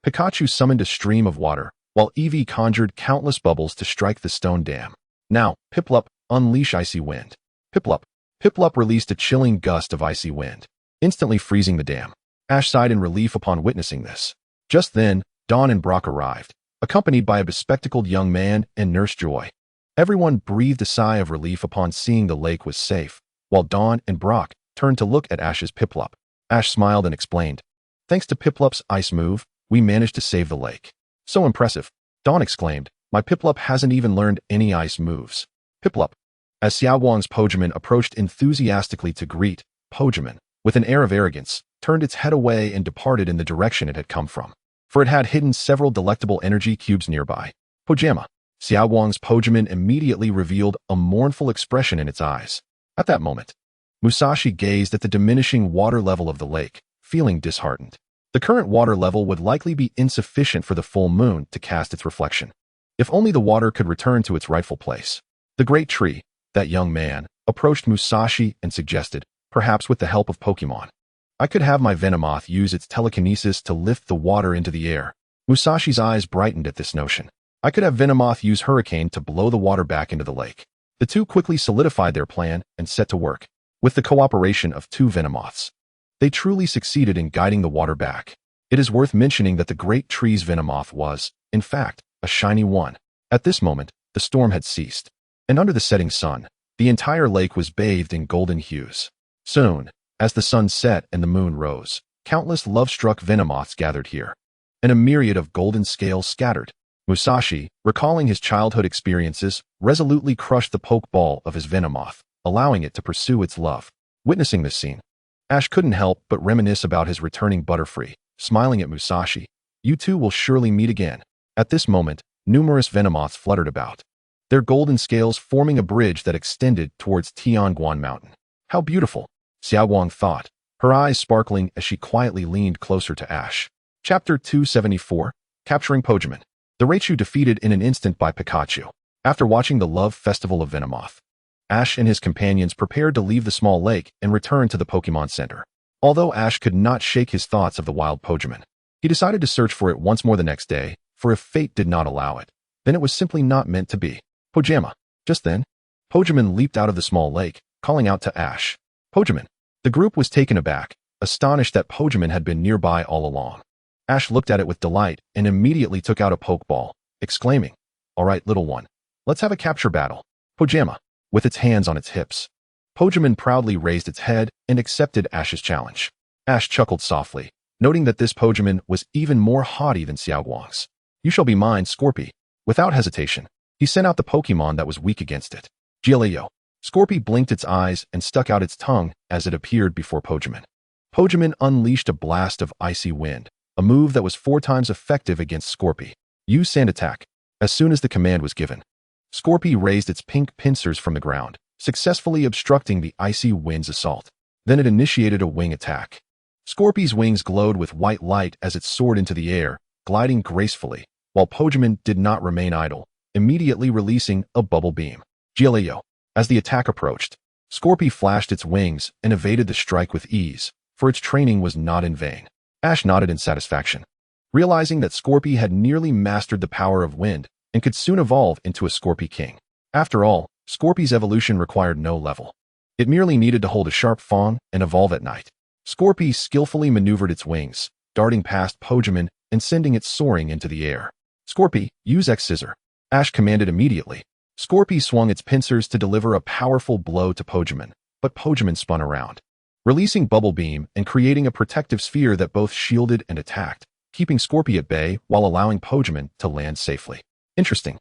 Pikachu summoned a stream of water, while EV conjured countless bubbles to strike the stone dam. "Now, Piplup, unleash Icy Wind." Piplup. Piplup released a chilling gust of icy wind, instantly freezing the dam. Ash sighed in relief upon witnessing this. Just then, Dawn and Brock arrived, accompanied by a bespectacled young man and Nurse Joy. Everyone breathed a sigh of relief upon seeing the lake was safe, while Dawn and Brock turned to look at Ash's Piplup. Ash smiled and explained, "Thanks to Piplup's ice move, we managed to save the lake." "So impressive," Dawn exclaimed. "My Piplup hasn't even learned any ice moves." Piplup. As Xiaoguang's Pokémon approached enthusiastically to greet, Pokémon, with an air of arrogance, turned its head away and departed in the direction it had come from, for it had hidden several delectable energy cubes nearby. Pojama. Xiaoguang's Pokémon immediately revealed a mournful expression in its eyes. At that moment, Musashi gazed at the diminishing water level of the lake, feeling disheartened. The current water level would likely be insufficient for the full moon to cast its reflection. If only the water could return to its rightful place. The great tree, that young man, approached Musashi and suggested, perhaps with the help of Pokémon, I could have my Venomoth use its telekinesis to lift the water into the air. Musashi's eyes brightened at this notion. I could have Venomoth use Hurricane to blow the water back into the lake. The two quickly solidified their plan and set to work. With the cooperation of two Venomoths, they truly succeeded in guiding the water back. It is worth mentioning that the great tree's Venomoth was, in fact, a shiny one. At this moment, the storm had ceased, and under the setting sun, the entire lake was bathed in golden hues. Soon, as the sun set and the moon rose, Countless love-struck Venomoths gathered here, and a myriad of golden scales scattered. Musashi, recalling his childhood experiences, resolutely crushed the pokeball of his Venomoth, allowing it to pursue its love. Witnessing this scene, Ash couldn't help but reminisce about his returning Butterfree, smiling at Musashi. You two will surely meet again. At this moment, numerous Venomoths fluttered about, their golden scales forming a bridge that extended towards Tianguan Mountain. How beautiful, Xiaoguang thought, her eyes sparkling as she quietly leaned closer to Ash. Chapter 274, Capturing Pokémon. The Raichu defeated in an instant by Pikachu. After watching the Love Festival of Venomoth, Ash and his companions prepared to leave the small lake and return to the Pokémon Center. Although Ash could not shake his thoughts of the wild Pokémon, he decided to search for it once more the next day, for if fate did not allow it, then it was simply not meant to be. Pojama. Just then, Pokémon leaped out of the small lake, calling out to Ash. Pokémon. The group was taken aback, astonished that Pokémon had been nearby all along. Ash looked at it with delight and immediately took out a Pokeball, exclaiming, "All right, little one, let's have a capture battle." Pojama. With its hands on its hips, Pokémon proudly raised its head and accepted Ash's challenge. Ash chuckled softly, noting that this Pokémon was even more haughty than Xiaoguang's. You shall be mine, Scorpy. Without hesitation, he sent out the Pokémon that was weak against it. Gialeo. Scorpy blinked its eyes and stuck out its tongue as it appeared before Pokémon. Pokémon unleashed a blast of icy wind, a move that was 4 times effective against Scorpy. Use Sand Attack. As soon as the command was given, Scorpy raised its pink pincers from the ground, successfully obstructing the icy wind's assault. Then it initiated a wing attack. Scorpy's wings glowed with white light as it soared into the air, gliding gracefully, while Pokémon did not remain idle, immediately releasing a bubble beam. Gialeo. As the attack approached, Scorpy flashed its wings and evaded the strike with ease, for its training was not in vain. Ash nodded in satisfaction, realizing that Scorpy had nearly mastered the power of wind and could soon evolve into a Scorpy King. After all, Scorpy's evolution required no level. It merely needed to hold a sharp fang and evolve at night. Scorpy skillfully maneuvered its wings, darting past Pokémon and sending it soaring into the air. Scorpy, use X-Scissor. Ash commanded immediately. Scorpy swung its pincers to deliver a powerful blow to Pokémon, but Pokémon spun around, releasing Bubble Beam and creating a protective sphere that both shielded and attacked, keeping Scorpy at bay while allowing Pokémon to land safely. Interesting.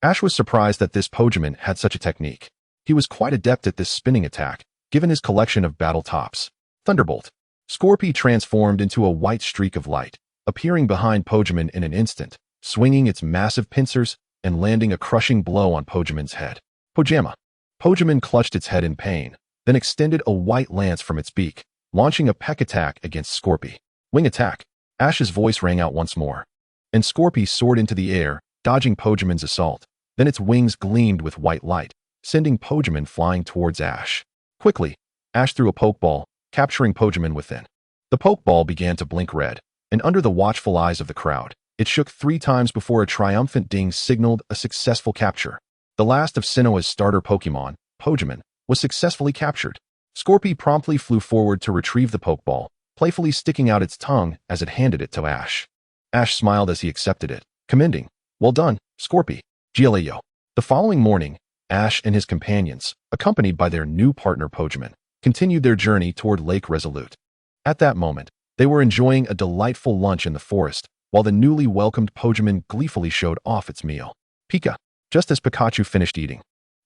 Ash was surprised that this Pokémon had such a technique. He was quite adept at this spinning attack, given his collection of battle tops. Thunderbolt. Scorpy transformed into a white streak of light, appearing behind Pokémon in an instant, swinging its massive pincers and landing a crushing blow on Pokémon's head. Pojama. Pokémon clutched its head in pain, then extended a white lance from its beak, launching a peck attack against Scorpy. Wing attack. Ash's voice rang out once more, and Scorpy soared into the air, dodging Pokémon's assault. Then its wings gleamed with white light, sending Pokémon flying towards Ash. Quickly, Ash threw a Pokeball, capturing Pokémon within. The Pokeball began to blink red, and under the watchful eyes of the crowd, it shook 3 times before a triumphant ding signaled a successful capture. The last of Sinnoh's starter Pokemon, Pokémon, was successfully captured. Scorpy promptly flew forward to retrieve the Pokeball, playfully sticking out its tongue as it handed it to Ash. Ash smiled as he accepted it, commending, "Well done, Scorpy." Gialeo. The following morning, Ash and his companions, accompanied by their new partner Pokémon, continued their journey toward Lake Resolute. At that moment, they were enjoying a delightful lunch in the forest, while the newly welcomed Pokémon gleefully showed off its meal. Pika. Just as Pikachu finished eating,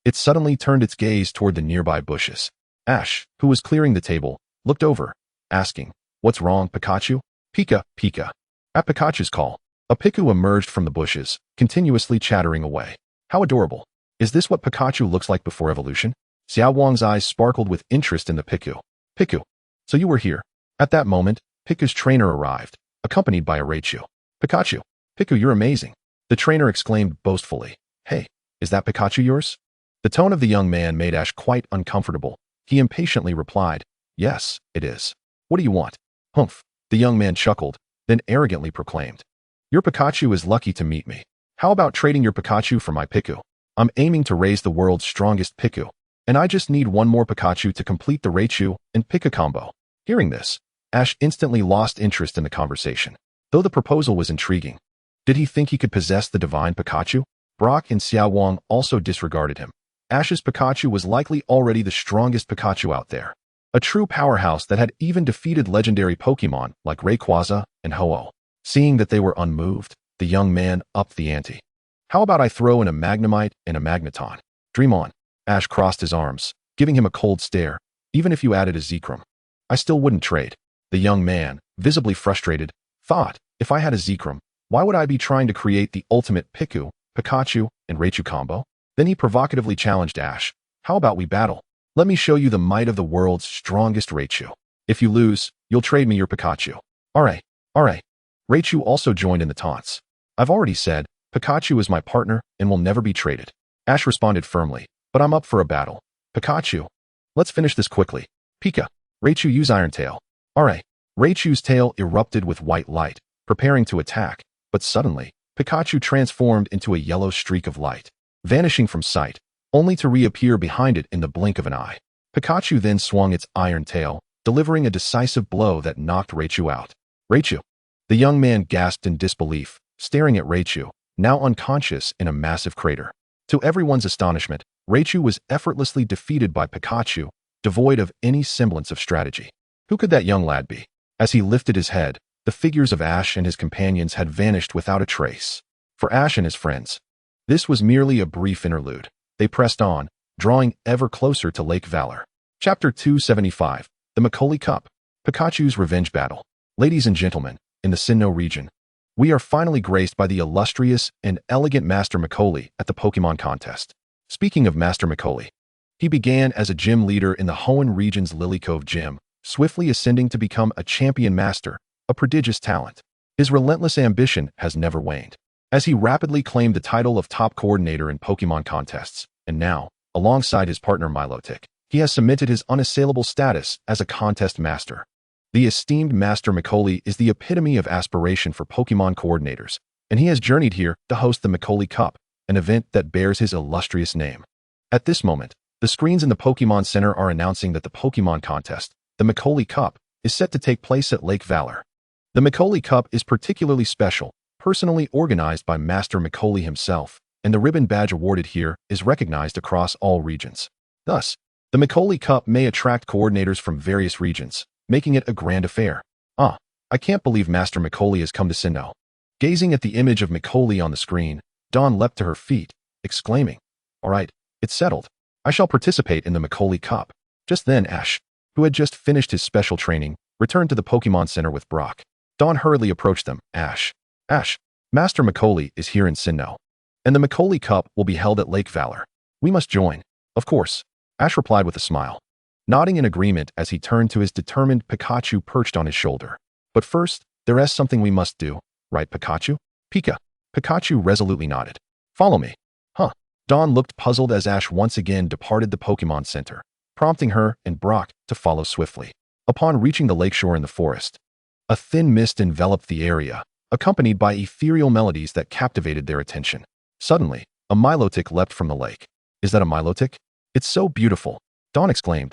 it suddenly turned its gaze toward the nearby bushes. Ash, who was clearing the table, looked over, asking, "What's wrong, Pikachu?" "Pika, Pika." At Pikachu's call, a Piku emerged from the bushes, continuously chattering away. How adorable. Is this what Pikachu looks like before evolution? Xiaoguang's eyes sparkled with interest in the Piku. "Piku, so you were here." At that moment, Piku's trainer arrived, accompanied by a Raichu. "Pikachu, Piku, you're amazing," the trainer exclaimed boastfully. "Hey, is that Pikachu yours?" The tone of the young man made Ash quite uncomfortable. He impatiently replied, "Yes, it is. What do you want?" "Humph," the young man chuckled, then arrogantly proclaimed, "Your Pikachu is lucky to meet me. How about trading your Pikachu for my Piku? I'm aiming to raise the world's strongest Piku, and I just need one more Pikachu to complete the Raichu and Pika combo." Hearing this, Ash instantly lost interest in the conversation, though the proposal was intriguing. Did he think he could possess the divine Pikachu? Brock and Xiaowang also disregarded him. Ash's Pikachu was likely already the strongest Pikachu out there. A true powerhouse that had even defeated legendary Pokémon like Rayquaza and Ho-Oh. Seeing that they were unmoved, the young man upped the ante. How about I throw in a Magnemite and a Magneton? Dream on. Ash crossed his arms, giving him a cold stare. Even if you added a Zekrom, I still wouldn't trade. The young man, visibly frustrated, thought, if I had a Zekrom, why would I be trying to create the ultimate Pikachu, and Raichu combo? Then he provocatively challenged Ash. How about we battle? Let me show you the might of the world's strongest Raichu. If you lose, you'll trade me your Pikachu. Alright. Raichu also joined in the taunts. I've already said, Pikachu is my partner and will never be traded. Ash responded firmly, but I'm up for a battle. Pikachu. Let's finish this quickly. Pika. Raichu use Iron Tail. Alright. Raichu's tail erupted with white light, preparing to attack, but suddenly, Pikachu transformed into a yellow streak of light, vanishing from sight, only to reappear behind it in the blink of an eye. Pikachu then swung its iron tail, delivering a decisive blow that knocked Raichu out. Raichu. The young man gasped in disbelief, staring at Raichu, now unconscious in a massive crater. To everyone's astonishment, Raichu was effortlessly defeated by Pikachu, devoid of any semblance of strategy. Who could that young lad be? As he lifted his head, the figures of Ash and his companions had vanished without a trace. For Ash and his friends, this was merely a brief interlude. They pressed on, drawing ever closer to Lake Valor. Chapter 275, The Macaulay Cup. Pikachu's Revenge Battle. Ladies and gentlemen, in the Sinnoh region, we are finally graced by the illustrious and elegant Master Macaulay at the Pokemon contest. Speaking of Master Macaulay, he began as a gym leader in the Hoenn region's Lily Cove gym, swiftly ascending to become a champion master, a prodigious talent. His relentless ambition has never waned, as he rapidly claimed the title of top coordinator in Pokemon contests, and now, alongside his partner Milotic, he has cemented his unassailable status as a contest master. The esteemed Master Macaulay is the epitome of aspiration for Pokemon coordinators, and he has journeyed here to host the Macaulay Cup, an event that bears his illustrious name. At this moment, the screens in the Pokemon Center are announcing that the Pokemon contest, the Macaulay Cup, is set to take place at Lake Valor. The Macaulay Cup is particularly special, personally organized by Master Macaulay himself, and the ribbon badge awarded here is recognized across all regions. Thus, the Macaulay Cup may attract coordinators from various regions, making it a grand affair. I can't believe Master Macaulay has come to Sinnoh. Gazing at the image of Macaulay on the screen, Dawn leapt to her feet, exclaiming, Alright, it's settled. I shall participate in the Macaulay Cup. Just then Ash, who had just finished his special training, returned to the Pokemon Center with Brock. Dawn hurriedly approached them. Ash, Master Macaulay is here in Sinnoh, and the Macaulay Cup will be held at Lake Valor. We must join. Of course, Ash replied with a smile, nodding in agreement as he turned to his determined Pikachu perched on his shoulder. But first, there is something we must do, right Pikachu? Pikachu resolutely nodded. Follow me. Dawn looked puzzled as Ash once again departed the Pokemon Center, prompting her and Brock to follow swiftly. Upon reaching the lakeshore in the forest, a thin mist enveloped the area, accompanied by ethereal melodies that captivated their attention. Suddenly, a Milotic leapt from the lake. Is that a Milotic? It's so beautiful, Dawn exclaimed,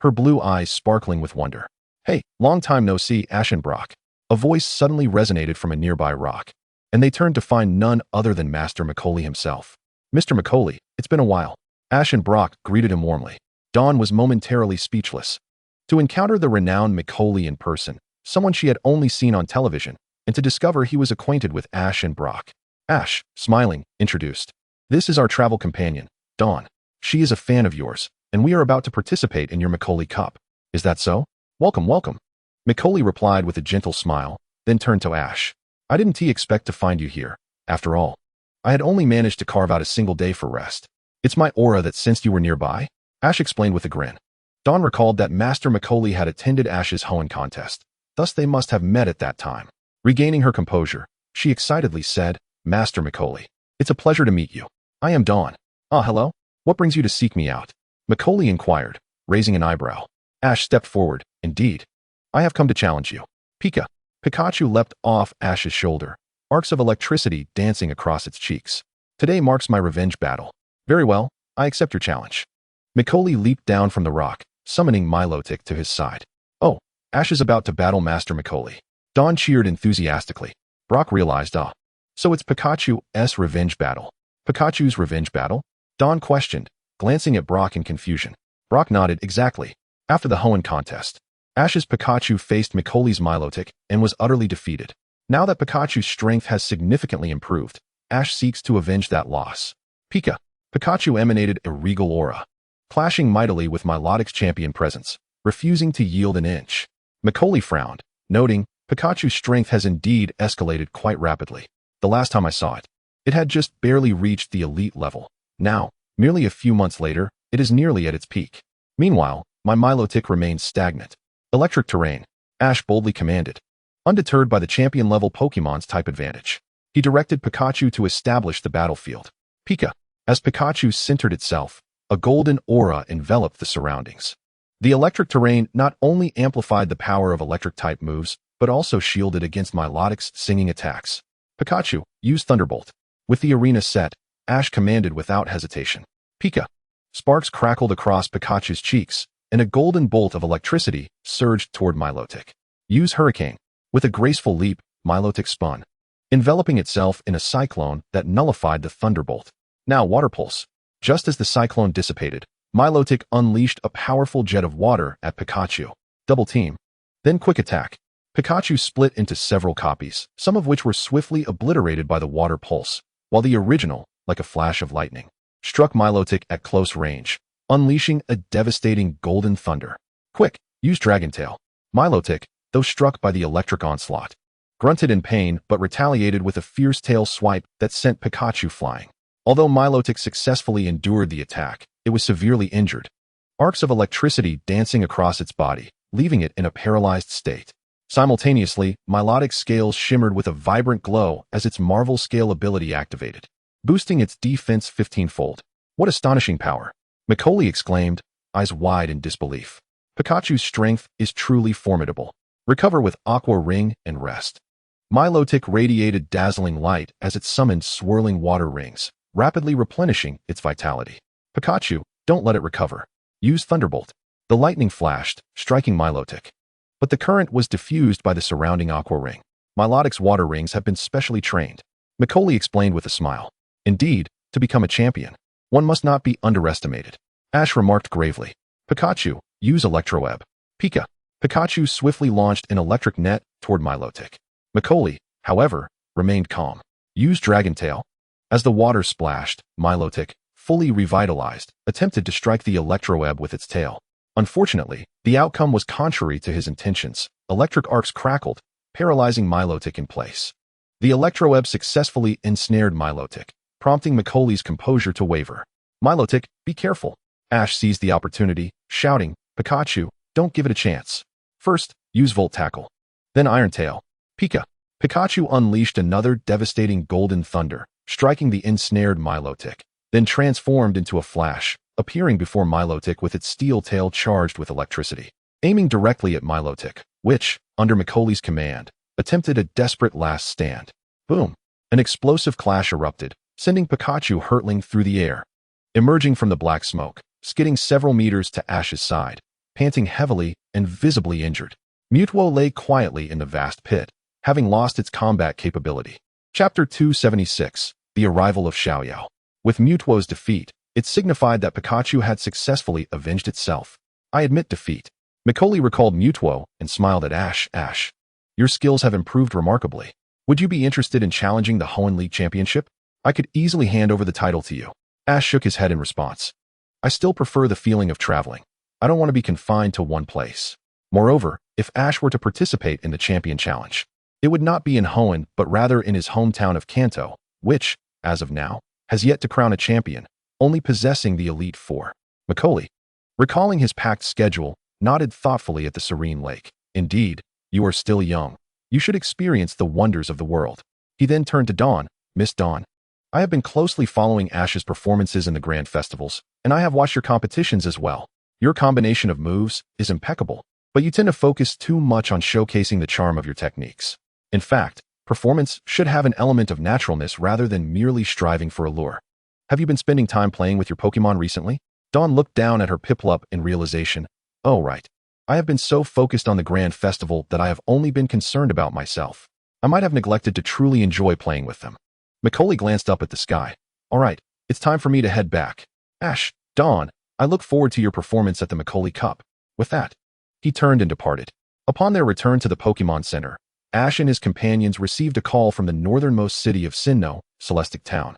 her blue eyes sparkling with wonder. Hey, long time no see, Ash and Brock. A voice suddenly resonated from a nearby rock, and they turned to find none other than Master Macaulay himself. Mr. Macaulay, it's been a while. Ash and Brock greeted him warmly. Dawn was momentarily speechless. To encounter the renowned Macaulay in person, someone she had only seen on television, and to discover he was acquainted with Ash and Brock. Ash, smiling, introduced. This is our travel companion, Dawn. She is a fan of yours, and we are about to participate in your Macaulay Cup. Is that so? Welcome. Macaulay replied with a gentle smile, then turned to Ash. I didn't expect to find you here. After all, I had only managed to carve out a single day for rest. It's my aura that sensed you were nearby, Ash explained with a grin. Dawn recalled that Master Macaulay had attended Ash's Hoenn contest, thus they must have met at that time. Regaining her composure, she excitedly said, Master Macaulay, it's a pleasure to meet you. I am Dawn. Hello? What brings you to seek me out? Macaulay inquired, raising an eyebrow. Ash stepped forward. Indeed. I have come to challenge you. Pikachu leapt off Ash's shoulder, arcs of electricity dancing across its cheeks. Today marks my revenge battle. Very well, I accept your challenge. Macaulay leaped down from the rock, summoning Milotic to his side. Oh, Ash is about to battle Master Macaulay. Dawn cheered enthusiastically. Brock realized, so it's Pikachu's revenge battle. Pikachu's revenge battle? Dawn questioned, glancing at Brock in confusion. Brock nodded. Exactly. After the Hoenn contest, Ash's Pikachu faced Micoli's Milotic and was utterly defeated. Now that Pikachu's strength has significantly improved, Ash seeks to avenge that loss. Pikachu emanated a regal aura, clashing mightily with Milotic's champion presence, refusing to yield an inch. Micoli frowned, noting, Pikachu's strength has indeed escalated quite rapidly. The last time I saw it, it had just barely reached the elite level. Now, merely a few months later, it is nearly at its peak. Meanwhile, my Milotic remains stagnant. Electric terrain, Ash boldly commanded. Undeterred by the champion-level Pokémon's type advantage, he directed Pikachu to establish the battlefield. As Pikachu centered itself, a golden aura enveloped the surroundings. The electric terrain not only amplified the power of electric-type moves, but also shielded against Milotic's singing attacks. Pikachu, use Thunderbolt. With the arena set, Ash commanded without hesitation. Sparks crackled across Pikachu's cheeks, and a golden bolt of electricity surged toward Milotic. Use Hurricane. With a graceful leap, Milotic spun, enveloping itself in a cyclone that nullified the Thunderbolt. Now Water Pulse. Just as the cyclone dissipated, Milotic unleashed a powerful jet of water at Pikachu. Double Team. Then Quick Attack. Pikachu split into several copies, some of which were swiftly obliterated by the Water Pulse, while the original, like a flash of lightning, struck Milotic at close range, unleashing a devastating golden thunder. Quick, use Dragon Tail. Milotic, though struck by the electric onslaught, grunted in pain but retaliated with a fierce tail swipe that sent Pikachu flying. Although Milotic successfully endured the attack, it was severely injured, arcs of electricity dancing across its body, leaving it in a paralyzed state. Simultaneously, Milotic's scales shimmered with a vibrant glow as its Marvel Scale ability activated, boosting its defense 15-fold. What astonishing power! Micoli exclaimed, eyes wide in disbelief. Pikachu's strength is truly formidable. Recover with Aqua Ring and rest. Milotic radiated dazzling light as it summoned swirling water rings, rapidly replenishing its vitality. Pikachu, don't let it recover. Use Thunderbolt. The lightning flashed, striking Milotic. But the current was diffused by the surrounding Aqua Ring. Milotic's water rings have been specially trained. Micoli explained with a smile. Indeed, to become a champion, one must not be underestimated. Ash remarked gravely. Pikachu, use Electroweb. Pikachu swiftly launched an electric net toward Milotic. Micoli, however, remained calm. Use Dragon Tail. As the water splashed, Milotic, fully revitalized, attempted to strike the Electroweb with its tail. Unfortunately, the outcome was contrary to his intentions. Electric arcs crackled, paralyzing Milotic in place. The Electroweb successfully ensnared Milotic, prompting Micoli's composure to waver. Milotic, be careful. Ash seized the opportunity, shouting, Pikachu, don't give it a chance. First, use Volt Tackle. Then Iron Tail. Pikachu unleashed another devastating golden thunder, striking the ensnared Milotic, then transformed into a flash, appearing before Milotic with its steel tail charged with electricity. Aiming directly at Milotic, which, under Micoli's command, attempted a desperate last stand. Boom! An explosive clash erupted, sending Pikachu hurtling through the air. Emerging from the black smoke, skidding several meters to Ash's side, panting heavily and visibly injured, Mewtwo lay quietly in the vast pit, having lost its combat capability. Chapter 276, The Arrival of Xiaoyao. With Mewtwo's defeat, it signified that Pikachu had successfully avenged itself. I admit defeat. Micoli recalled Mewtwo and smiled at Ash. Ash, your skills have improved remarkably. Would you be interested in challenging the Hoenn League Championship? I could easily hand over the title to you. Ash shook his head in response. I still prefer the feeling of traveling. I don't want to be confined to one place. Moreover, if Ash were to participate in the Champion Challenge, it would not be in Hoenn, but rather in his hometown of Kanto, which, as of now, has yet to crown a champion, only possessing the Elite Four. Micoli, recalling his packed schedule, nodded thoughtfully at the serene lake. Indeed, you are still young. You should experience the wonders of the world. He then turned to Dawn. Miss Dawn, I have been closely following Ash's performances in the grand festivals, and I have watched your competitions as well. Your combination of moves is impeccable, but you tend to focus too much on showcasing the charm of your techniques. In fact, performance should have an element of naturalness rather than merely striving for allure. Have you been spending time playing with your Pokémon recently? Dawn looked down at her Piplup in realization. Oh right. I have been so focused on the grand festival that I have only been concerned about myself. I might have neglected to truly enjoy playing with them. Micoli glanced up at the sky. All right, it's time for me to head back. Ash, Dawn, I look forward to your performance at the Micoli Cup. With that, he turned and departed. Upon their return to the Pokémon Center, Ash and his companions received a call from the northernmost city of Sinnoh, Celestic Town,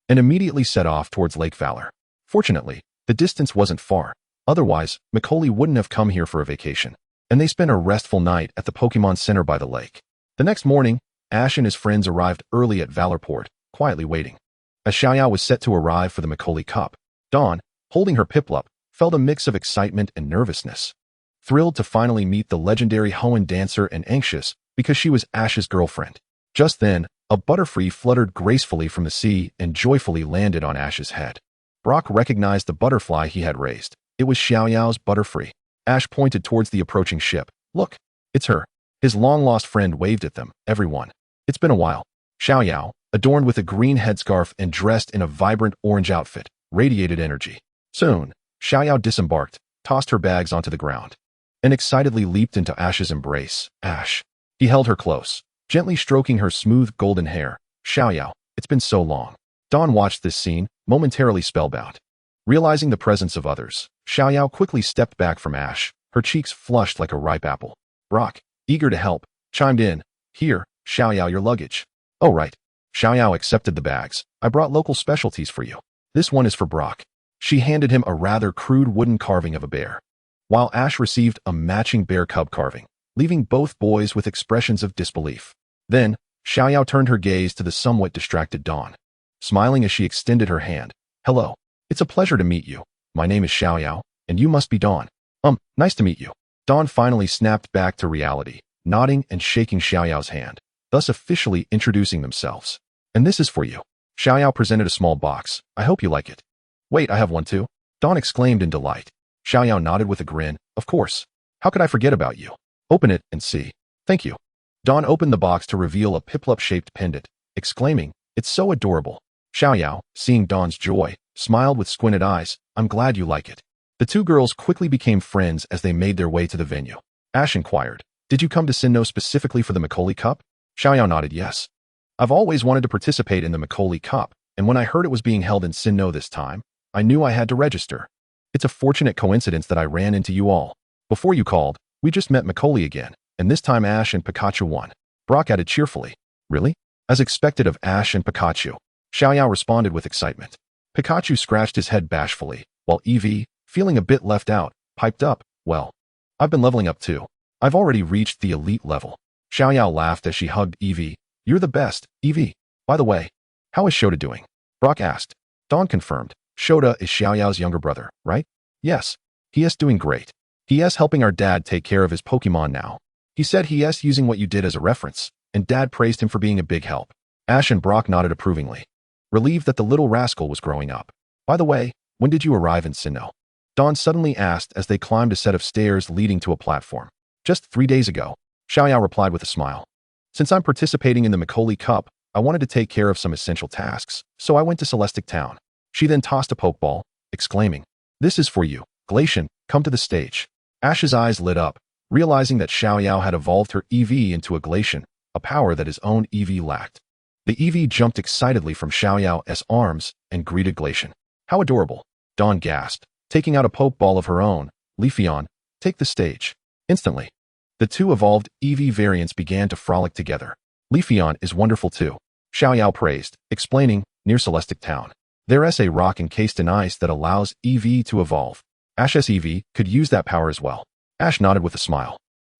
and immediately set off towards Lake Valor. Fortunately, the distance wasn't far. Otherwise, Macaulay wouldn't have come here for a vacation, and they spent a restful night at the Pokémon Center by the lake. The next morning, Ash and his friends arrived early at Valorport, quietly waiting. As Xiaoyao was set to arrive for the Macaulay Cup, Dawn, holding her Piplup, felt a mix of excitement and nervousness. Thrilled to finally meet the legendary Hoenn dancer and anxious because she was Ash's girlfriend. Just then, a butterfree fluttered gracefully from the sea and joyfully landed on Ash's head. Brock recognized the butterfly he had raised. It was Xiaoyao's butterfree. Ash pointed towards the approaching ship. Look, it's her. His long-lost friend waved at them. Everyone. It's been a while. Xiaoyao, adorned with a green headscarf and dressed in a vibrant orange outfit, radiated energy. Soon, Xiaoyao disembarked, tossed her bags onto the ground, and excitedly leaped into Ash's embrace. Ash. He held her close, gently stroking her smooth golden hair. Xiaoyao, it's been so long. Dawn watched this scene, momentarily spellbound. Realizing the presence of others, Xiaoyao quickly stepped back from Ash, her cheeks flushed like a ripe apple. Brock, eager to help, chimed in. Here, Xiaoyao, your luggage. Oh right. Xiaoyao accepted the bags. I brought local specialties for you. This one is for Brock. She handed him a rather crude wooden carving of a bear, while Ash received a matching bear cub carving, leaving both boys with expressions of disbelief. Then, Xiaoyao turned her gaze to the somewhat distracted Dawn, smiling as she extended her hand. Hello. It's a pleasure to meet you. My name is Xiaoyao, and you must be Dawn. Nice to meet you. Dawn finally snapped back to reality, nodding and shaking Xiaoyao's hand, thus officially introducing themselves. And this is for you. Xiaoyao presented a small box. I hope you like it. Wait, I have one too? Dawn exclaimed in delight. Xiaoyao nodded with a grin. Of course. How could I forget about you? Open it and see. Thank you. Dawn opened the box to reveal a Piplup-shaped pendant, exclaiming, It's so adorable. Xiaoyao, seeing Dawn's joy, smiled with squinted eyes. I'm glad you like it. The two girls quickly became friends as they made their way to the venue. Ash inquired, Did you come to Sinnoh specifically for the Macaulay Cup? Xiaoyao nodded yes. I've always wanted to participate in the Macaulay Cup, and when I heard it was being held in Sinnoh this time, I knew I had to register. It's a fortunate coincidence that I ran into you all. Before you called, we just met Macaulay again, and this time Ash and Pikachu won. Brock added cheerfully. Really? As expected of Ash and Pikachu. Xiaoyao responded with excitement. Pikachu scratched his head bashfully, while Eevee, feeling a bit left out, piped up, Well, I've been leveling up too. I've already reached the elite level. Xiaoyao laughed as she hugged Eevee. You're the best, Eevee. By the way, how is Shota doing? Brock asked. Dawn confirmed. Shota is Xiaoyao's younger brother, right? Yes. He is doing great. He is helping our dad take care of his Pokemon now. He said he is using what you did as a reference, and Dad praised him for being a big help. Ash and Brock nodded approvingly, relieved that the little rascal was growing up. By the way, when did you arrive in Sinnoh? Dawn suddenly asked as they climbed a set of stairs leading to a platform. Just 3 days ago, Xiaoyao replied with a smile. Since I'm participating in the Macaulay Cup, I wanted to take care of some essential tasks, so I went to Celestic Town. She then tossed a Pokeball, exclaiming, This is for you, Glacian, come to the stage. Ash's eyes lit up, realizing that Xiaoyao had evolved her Eevee into a Glacian, a power that his own Eevee lacked. The Eevee jumped excitedly from Xiaoyao's arms and greeted Glacian. How adorable, Dawn gasped, taking out a Pokeball of her own. Leafeon, take the stage. Instantly, the two evolved Eevee variants began to frolic together. Leafeon is wonderful too, Xiaoyao praised, explaining, near Celestic Town. There is a rock encased in ice that allows Eevee to evolve. Ash's Eevee could use that power as well. Ash nodded with a smile.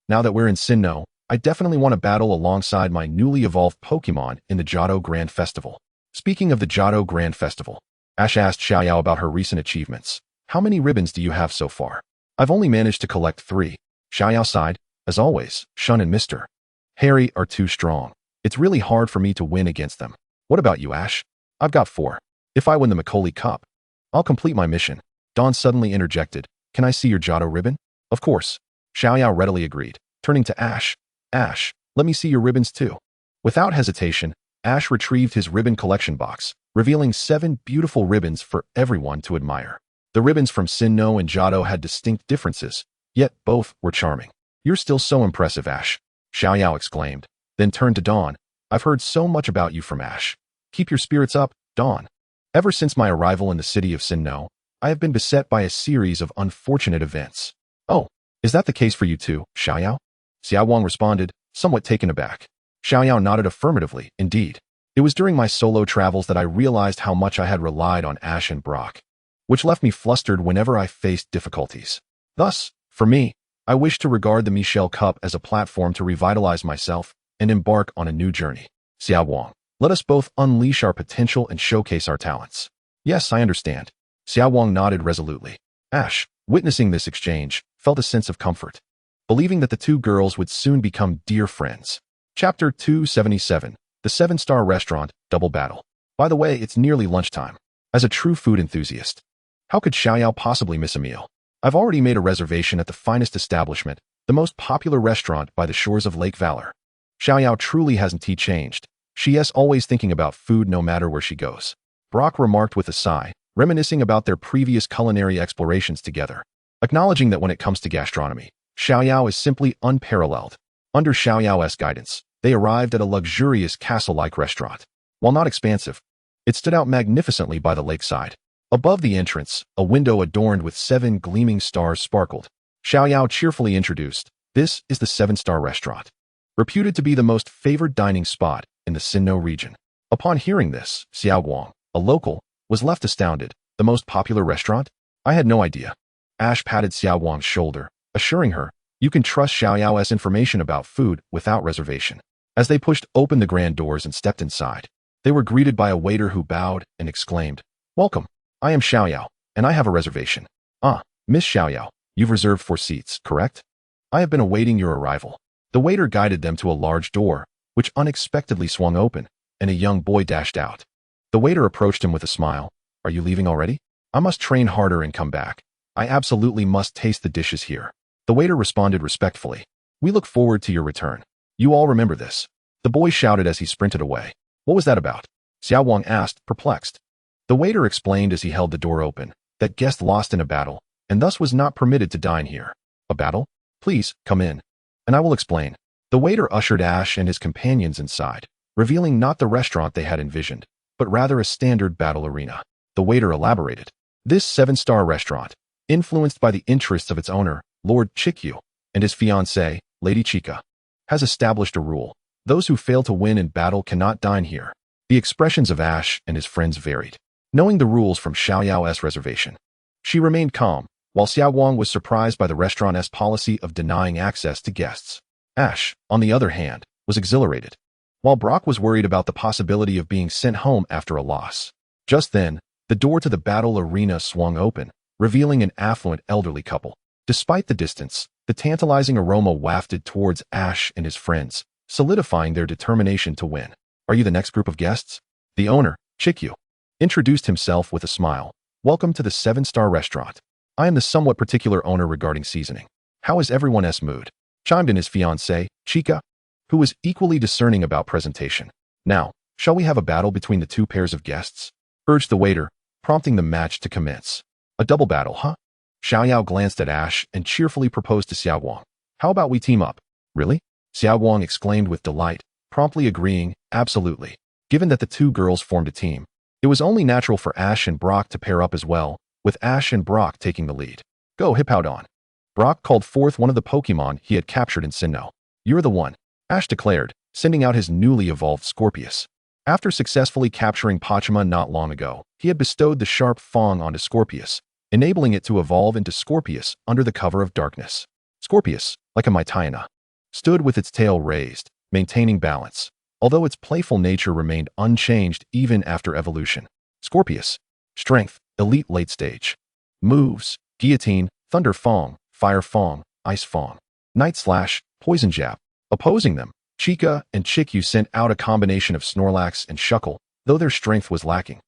Now that we're in Sinnoh, I definitely want to battle alongside my newly evolved Pokemon in the Johto Grand Festival. Speaking of the Johto Grand Festival, Ash asked Xiaoyao about her recent achievements. How many ribbons do you have so far? I've only managed to collect 3. Xiaoyao sighed. As always, Shun and Mr. Harry are too strong. It's really hard for me to win against them. What about you, Ash? I've got 4. If I win the Macaulay Cup, I'll complete my mission. Dawn suddenly interjected. Can I see your Johto ribbon? Of course. Xiaoyao readily agreed, turning to Ash. Ash, let me see your ribbons too. Without hesitation, Ash retrieved his ribbon collection box, revealing 7 beautiful ribbons for everyone to admire. The ribbons from Sinnoh and Johto had distinct differences, yet both were charming. You're still so impressive, Ash, Xiaoyao exclaimed, then turned to Dawn. I've heard so much about you from Ash. Keep your spirits up, Dawn. Ever since my arrival in the city of Sinnoh, I have been beset by a series of unfortunate events. Oh, Is that the case for you too, Xiaoyao? Xiaowang responded, somewhat taken aback. Xiaoyao nodded affirmatively, indeed. It was during my solo travels that I realized how much I had relied on Ash and Brock, which left me flustered whenever I faced difficulties. Thus, for me, I wish to regard the Michelle Cup as a platform to revitalize myself and embark on a new journey. Xiaowang, let us both unleash our potential and showcase our talents. Yes, I understand. Xiaowang nodded resolutely. Ash, witnessing this exchange, felt a sense of comfort, believing that the two girls would soon become dear friends. Chapter 277, The 7-Star Restaurant, Double Battle. By the way, it's nearly lunchtime. As a true food enthusiast, how could Xiaoyao possibly miss a meal? I've already made a reservation at the finest establishment, the most popular restaurant by the shores of Lake Valor. Xiaoyao truly hasn't changed. She is always thinking about food no matter where she goes. Brock remarked with a sigh, reminiscing about their previous culinary explorations together, acknowledging that when it comes to gastronomy, Xiaoyao is simply unparalleled. Under Xiaoyao's guidance, they arrived at a luxurious castle-like restaurant. While not expansive, it stood out magnificently by the lakeside. Above the entrance, a window adorned with 7 gleaming stars sparkled. Xiaoyao cheerfully introduced, "This is the 7-Star Restaurant, reputed to be the most favored dining spot in the Sinnoh region." Upon hearing this, Xiaowang, a local, was left astounded. The most popular restaurant? I had no idea. Ash patted Xiaowang's shoulder, assuring her, "You can trust Xiaoyao's information about food without reservation." As they pushed open the grand doors and stepped inside, they were greeted by a waiter who bowed and exclaimed, "Welcome. I am Xiaoyao, and I have a reservation." "Ah, Miss Xiaoyao, you've reserved 4 seats, correct? I have been awaiting your arrival." The waiter guided them to a large door, which unexpectedly swung open, and a young boy dashed out. The waiter approached him with a smile. "Are you leaving already? I must train harder and come back. I absolutely must taste the dishes here." The waiter responded respectfully. "We look forward to your return. You all remember this." The boy shouted as he sprinted away. "What was that about?" Xiaowang asked, perplexed. The waiter explained as he held the door open, that guest lost in a battle, and thus was not permitted to dine here. "A battle? Please, come in, and I will explain." The waiter ushered Ash and his companions inside, revealing not the restaurant they had envisioned, but rather a standard battle arena. The waiter elaborated. This 7-star restaurant, influenced by the interests of its owner, Lord Chikyu, and his fiancée, Lady Chica, has established a rule. Those who fail to win in battle cannot dine here. The expressions of Ash and his friends varied, knowing the rules from Xiaoyao's reservation. She remained calm, while Xiaowang was surprised by the restaurant's policy of denying access to guests. Ash, on the other hand, was exhilarated, while Brock was worried about the possibility of being sent home after a loss. Just then, the door to the battle arena swung open, revealing an affluent elderly couple. Despite the distance, the tantalizing aroma wafted towards Ash and his friends, solidifying their determination to win. "Are you the next group of guests?" The owner, Chikyu, introduced himself with a smile. "Welcome to the 7-star restaurant. I am the somewhat particular owner regarding seasoning. How is everyone's mood?" Chimed in his fiancée, Chica, who was equally discerning about presentation. "Now, shall we have a battle between the 2 pairs of guests?" urged the waiter, prompting the match to commence. "A double battle, huh?" Xiaoyao glanced at Ash and cheerfully proposed to Xiaowang. "How about we team up?" "Really?" Xiaowang exclaimed with delight, promptly agreeing, "Absolutely." Given that the 2 girls formed a team, it was only natural for Ash and Brock to pair up as well, with Ash and Brock taking the lead. "Go Hippowdon." Brock called forth one of the Pokémon he had captured in Sinnoh. "You're the one," Ash declared, sending out his newly evolved Scorpius. After successfully capturing Pachima not long ago, he had bestowed the sharp fang onto Scorpius, enabling it to evolve into Scorpius under the cover of darkness. Scorpius, like a Mytiana, stood with its tail raised, maintaining balance, although its playful nature remained unchanged even after evolution. Scorpius. Strength, elite late stage. Moves, Guillotine, Thunder Fang, Fire Fang, Ice Fang, Night Slash, Poison Jab. Opposing them, Chica and Chikyu sent out a combination of Snorlax and Shuckle, though their strength was lacking.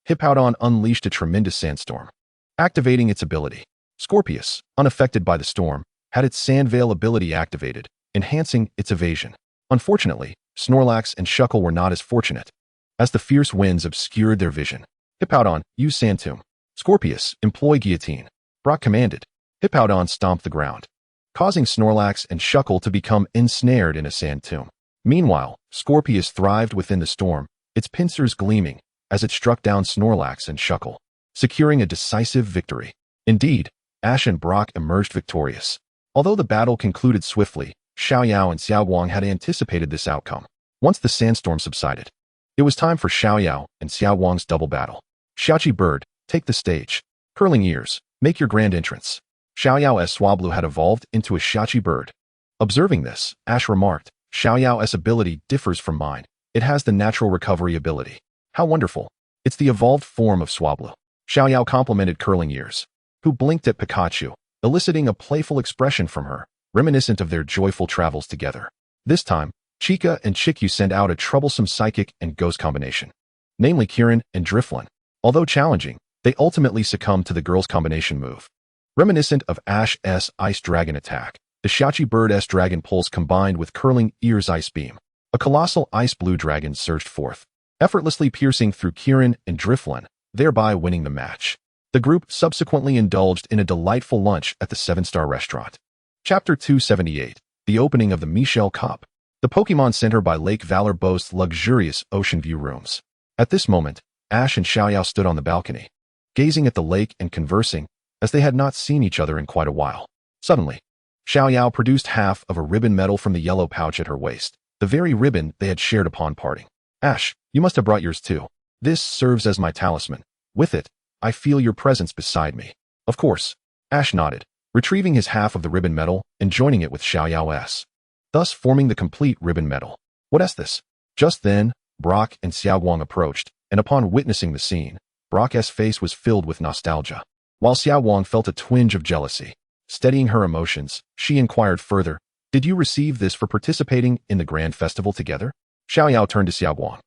Hippowdon unleashed a tremendous sandstorm, activating its ability. Scorpius, unaffected by the storm, had its Sandveil ability activated, enhancing its evasion. Unfortunately, Snorlax and Shuckle were not as fortunate, as the fierce winds obscured their vision. Hippowdon, use Sand Tomb. Scorpius, employ Guillotine. Brock commanded. Hippowdon stomped the ground, causing Snorlax and Shuckle to become ensnared in a sand tomb. Meanwhile, Scorpius thrived within the storm, its pincers gleaming, as it struck down Snorlax and Shuckle, securing a decisive victory. Indeed, Ash and Brock emerged victorious, Although the battle concluded swiftly, Xiao Yao and Xiao Guang had anticipated this outcome. Once the sandstorm subsided, it was time for Xiao Yao and Xiao Guang's double battle. Xiaoqi Bird, take the stage. Curling ears, make your grand entrance. Xiao Yao's Swablu had evolved into a Xiaoqi Bird. Observing this, Ash remarked, Xiao Yao's ability differs from mine. It has the natural recovery ability. How wonderful. It's the evolved form of Swablu. Xiao Yao complimented Curling Ears, who blinked at Pikachu, eliciting a playful expression from her, reminiscent of their joyful travels together. This time, Chica and Chikyu sent out a troublesome psychic and ghost combination, namely Kirin and Driflin. Although challenging, they ultimately succumbed to the girls' combination move. Reminiscent of Ash's Ice Dragon attack, the Xiaoqi Bird's Dragon Pulse combined with Curling Ears' Ice Beam. A colossal ice blue dragon surged forth, effortlessly piercing through Kirin and Driflin, thereby winning the match. The group subsequently indulged in a delightful lunch at the 7-star restaurant. Chapter 278, The Opening of the Michelle Cup. The Pokémon Center by Lake Valor boasts luxurious ocean view rooms. At this moment, Ash and Xiao Yao stood on the balcony, gazing at the lake and conversing, as they had not seen each other in quite a while. Suddenly, Xiao Yao produced half of a ribbon medal from the yellow pouch at her waist, the very ribbon they had shared upon parting. Ash, you must have brought yours too. This serves as my talisman. With it, I feel your presence beside me. Of course. Ash nodded, retrieving his half of the ribbon medal and joining it with Xiao Yao's, thus forming the complete ribbon medal. What's this? Just then, Brock and Xiao Guang approached, and upon witnessing the scene, Brock's face was filled with nostalgia, while Xiao Guang felt a twinge of jealousy. Steadying her emotions, she inquired further, did you receive this for participating in the grand festival together? Xiao Yao turned to Xiao Guang,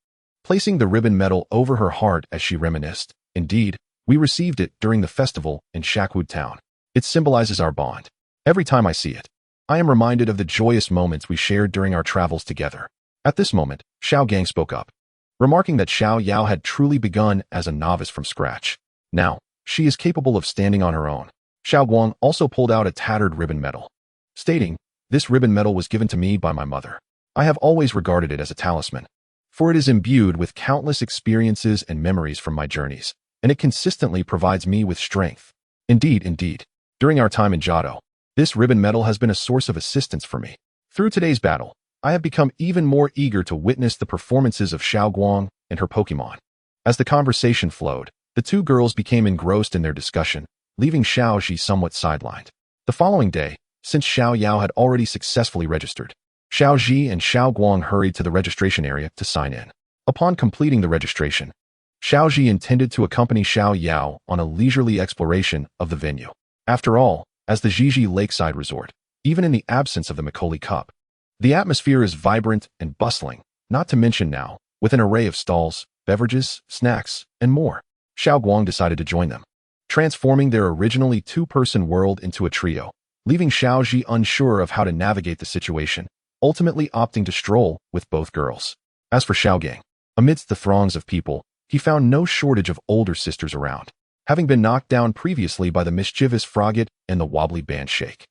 placing the ribbon medal over her heart as she reminisced. Indeed, we received it during the festival in Chashu Town. It symbolizes our bond. Every time I see it, I am reminded of the joyous moments we shared during our travels together. At this moment, Xiao Gang spoke up, remarking that Xiao Yao had truly begun as a novice from scratch. Now, she is capable of standing on her own. Xiao Guang also pulled out a tattered ribbon medal, stating, this ribbon medal was given to me by my mother. I have always regarded it as a talisman, for it is imbued with countless experiences and memories from my journeys, and it consistently provides me with strength. Indeed, during our time in Johto, this ribbon medal has been a source of assistance for me. Through today's battle, I have become even more eager to witness the performances of Xiao Guang and her Pokémon. As the conversation flowed, the two girls became engrossed in their discussion, leaving Xiao Ji somewhat sidelined. The following day, since Xiao Yao had already successfully registered, Xiao Ji and Xiao Guang hurried to the registration area to sign in. Upon completing the registration, Xiao Ji intended to accompany Xiao Yao on a leisurely exploration of the venue. After all, as the Jiji Lakeside Resort, even in the absence of the Macaulay Cup, the atmosphere is vibrant and bustling, not to mention now, with an array of stalls, beverages, snacks, and more. Xiao Guang decided to join them, transforming their originally two-person world into a trio, leaving Xiao Ji unsure of how to navigate the situation, ultimately opting to stroll with both girls. As for Xiao Gang, amidst the throngs of people, he found no shortage of older sisters around, having been knocked down previously by the mischievous Frogget and the wobbly Bandshake.